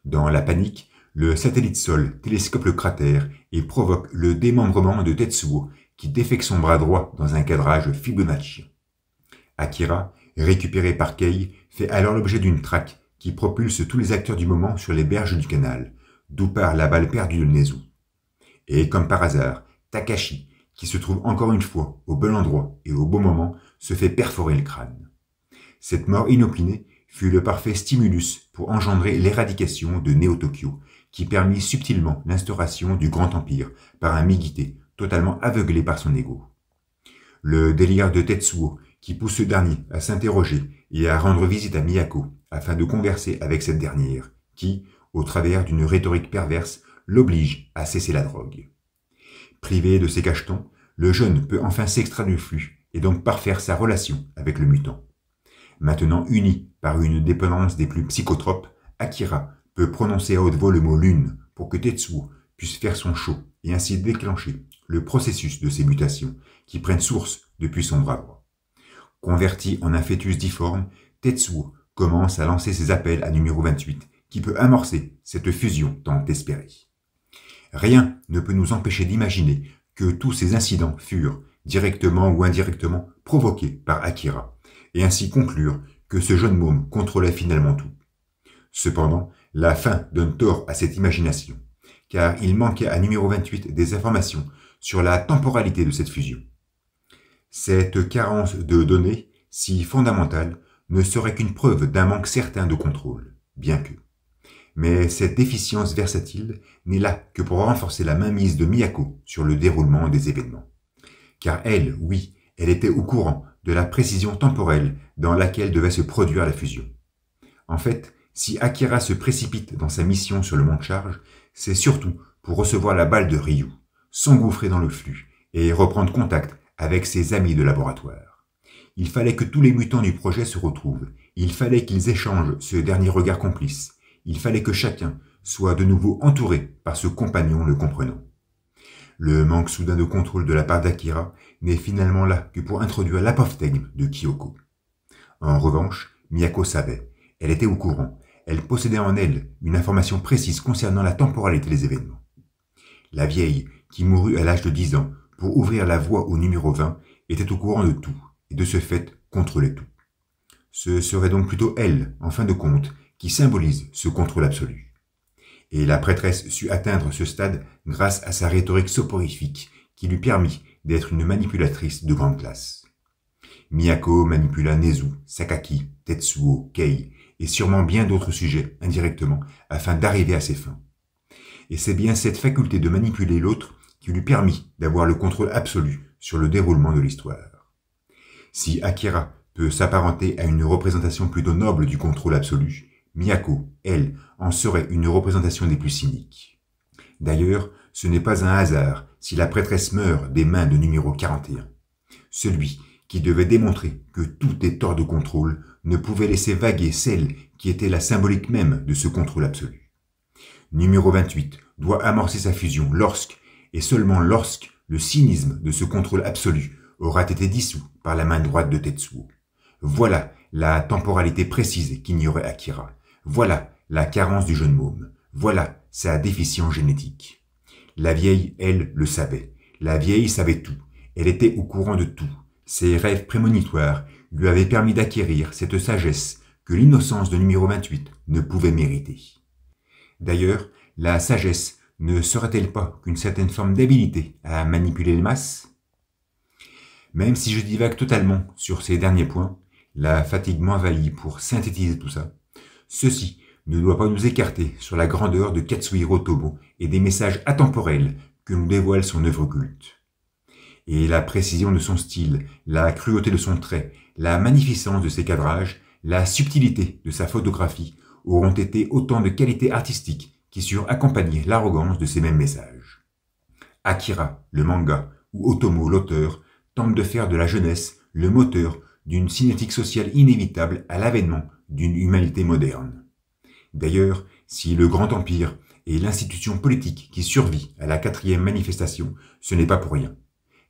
Dans la panique, le satellite Sol télescope le cratère et provoque le démembrement de Tetsuo, qui défecte son bras droit dans un cadrage Fibonacci. Akira, récupéré par Kei, fait alors l'objet d'une traque qui propulse tous les acteurs du moment sur les berges du canal, d'où part la balle perdue de Nezu. Et comme par hasard, Takashi, qui se trouve encore une fois au bon endroit et au bon moment, se fait perforer le crâne. Cette mort inopinée fut le parfait stimulus pour engendrer l'éradication de Néo-Tokyo, qui permit subtilement l'instauration du Grand Empire par un Migite totalement aveuglé par son ego. Le délire de Tetsuo, qui pousse ce dernier à s'interroger et à rendre visite à Miyako afin de converser avec cette dernière, qui, au travers d'une rhétorique perverse, l'oblige à cesser la drogue. Privé de ses cachetons, le jeune peut enfin s'extraire du flux et donc parfaire sa relation avec le mutant. Maintenant uni par une dépendance des plus psychotropes, Akira peut prononcer à haute voix le mot lune pour que Tetsuo puisse faire son show et ainsi déclencher le processus de ces mutations qui prennent source depuis son bras droit. Converti en un fœtus difforme, Tetsuo commence à lancer ses appels à numéro 28 qui peut amorcer cette fusion tant espérée. Rien ne peut nous empêcher d'imaginer que tous ces incidents furent, directement ou indirectement, provoqués par Akira, et ainsi conclure que ce jeune môme contrôlait finalement tout. Cependant, la fin donne tort à cette imagination, car il manquait à numéro 28 des informations sur la temporalité de cette fusion. Cette carence de données, si fondamentale, ne serait qu'une preuve d'un manque certain de contrôle, bien que. Mais cette déficience versatile n'est là que pour renforcer la mainmise de Miyako sur le déroulement des événements. Car elle, oui, elle était au courant de la précision temporelle dans laquelle devait se produire la fusion. En fait, si Akira se précipite dans sa mission sur le mont de charge, c'est surtout pour recevoir la balle de Ryu, s'engouffrer dans le flux et reprendre contact avec ses amis de laboratoire. Il fallait que tous les mutants du projet se retrouvent, il fallait qu'ils échangent ce dernier regard complice, il fallait que chacun soit de nouveau entouré par ce compagnon le comprenant. Le manque soudain de contrôle de la part d'Akira n'est finalement là que pour introduire l'apophthegme de Kyoko. En revanche, Miyako savait, elle était au courant, elle possédait en elle une information précise concernant la temporalité des événements. La vieille, qui mourut à l'âge de 10 ans pour ouvrir la voie au numéro 20, était au courant de tout, et de ce fait contrôlait tout. Ce serait donc plutôt elle, en fin de compte, qui symbolise ce contrôle absolu. Et la prêtresse sut atteindre ce stade grâce à sa rhétorique soporifique qui lui permit d'être une manipulatrice de grande classe. Miyako manipula Nezu, Sakaki, Tetsuo, Kei et sûrement bien d'autres sujets indirectement afin d'arriver à ses fins. Et c'est bien cette faculté de manipuler l'autre qui lui permit d'avoir le contrôle absolu sur le déroulement de l'histoire. Si Akira peut s'apparenter à une représentation plutôt noble du contrôle absolu, Miyako, elle, en serait une représentation des plus cyniques. D'ailleurs, ce n'est pas un hasard si la prêtresse meurt des mains de numéro 41. Celui qui devait démontrer que tout est hors de contrôle ne pouvait laisser vaguer celle qui était la symbolique même de ce contrôle absolu. Numéro 28 doit amorcer sa fusion lorsque, et seulement lorsque, le cynisme de ce contrôle absolu aura été dissous par la main droite de Tetsuo. Voilà la temporalité précise qu'ignorait Akira. Voilà la carence du jeune môme. Voilà sa déficience génétique. La vieille, elle, le savait. La vieille savait tout. Elle était au courant de tout. Ses rêves prémonitoires lui avaient permis d'acquérir cette sagesse que l'innocence de numéro 28 ne pouvait mériter. D'ailleurs, la sagesse ne serait-elle pas qu'une certaine forme d'habilité à manipuler les masses? Même si je divague totalement sur ces derniers points, la fatigue m'envahit pour synthétiser tout ça. Ceci ne doit pas nous écarter sur la grandeur de Katsuhiro Otomo et des messages atemporels que nous dévoile son œuvre culte. Et la précision de son style, la cruauté de son trait, la magnificence de ses cadrages, la subtilité de sa photographie auront été autant de qualités artistiques qui surent accompagner l'arrogance de ces mêmes messages. Akira, le manga, ou Otomo, l'auteur, tente de faire de la jeunesse le moteur d'une cinétique sociale inévitable à l'avènement d'une humanité moderne. D'ailleurs, si le Grand Empire est l'institution politique qui survit à la 4e manifestation, ce n'est pas pour rien.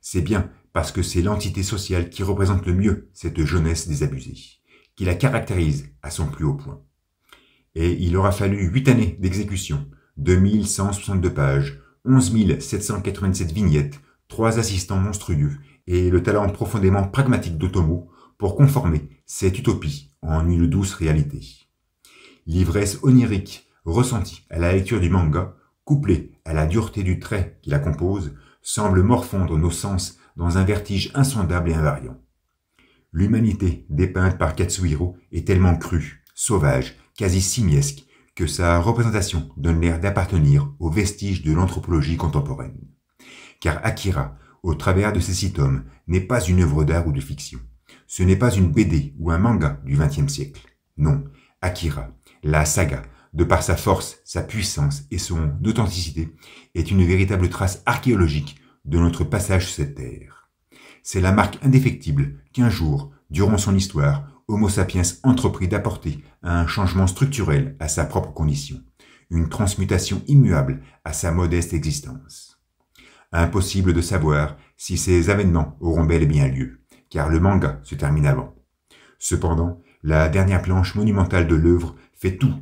C'est bien parce que c'est l'entité sociale qui représente le mieux cette jeunesse désabusée, qui la caractérise à son plus haut point. Et il aura fallu 8 années d'exécution, 2162 pages, 11 797 vignettes, 3 assistants monstrueux et le talent profondément pragmatique d'Otomo pour conformer cette utopie en une douce réalité. L'ivresse onirique ressentie à la lecture du manga, couplée à la dureté du trait qui la compose, semble morfondre nos sens dans un vertige insondable et invariant. L'humanité dépeinte par Katsuhiro est tellement crue, sauvage, quasi simiesque, que sa représentation donne l'air d'appartenir aux vestiges de l'anthropologie contemporaine. Car Akira, au travers de ses 6 tomes, n'est pas une œuvre d'art ou de fiction. Ce n'est pas une BD ou un manga du XXe siècle. Non, Akira, la saga, de par sa force, sa puissance et son authenticité, est une véritable trace archéologique de notre passage sur cette terre. C'est la marque indéfectible qu'un jour, durant son histoire, Homo sapiens entreprit d'apporter un changement structurel à sa propre condition, une transmutation immuable à sa modeste existence. Impossible de savoir si ces avènements auront bel et bien lieu, car le manga se termine avant. Cependant, la dernière planche monumentale de l'œuvre fait tout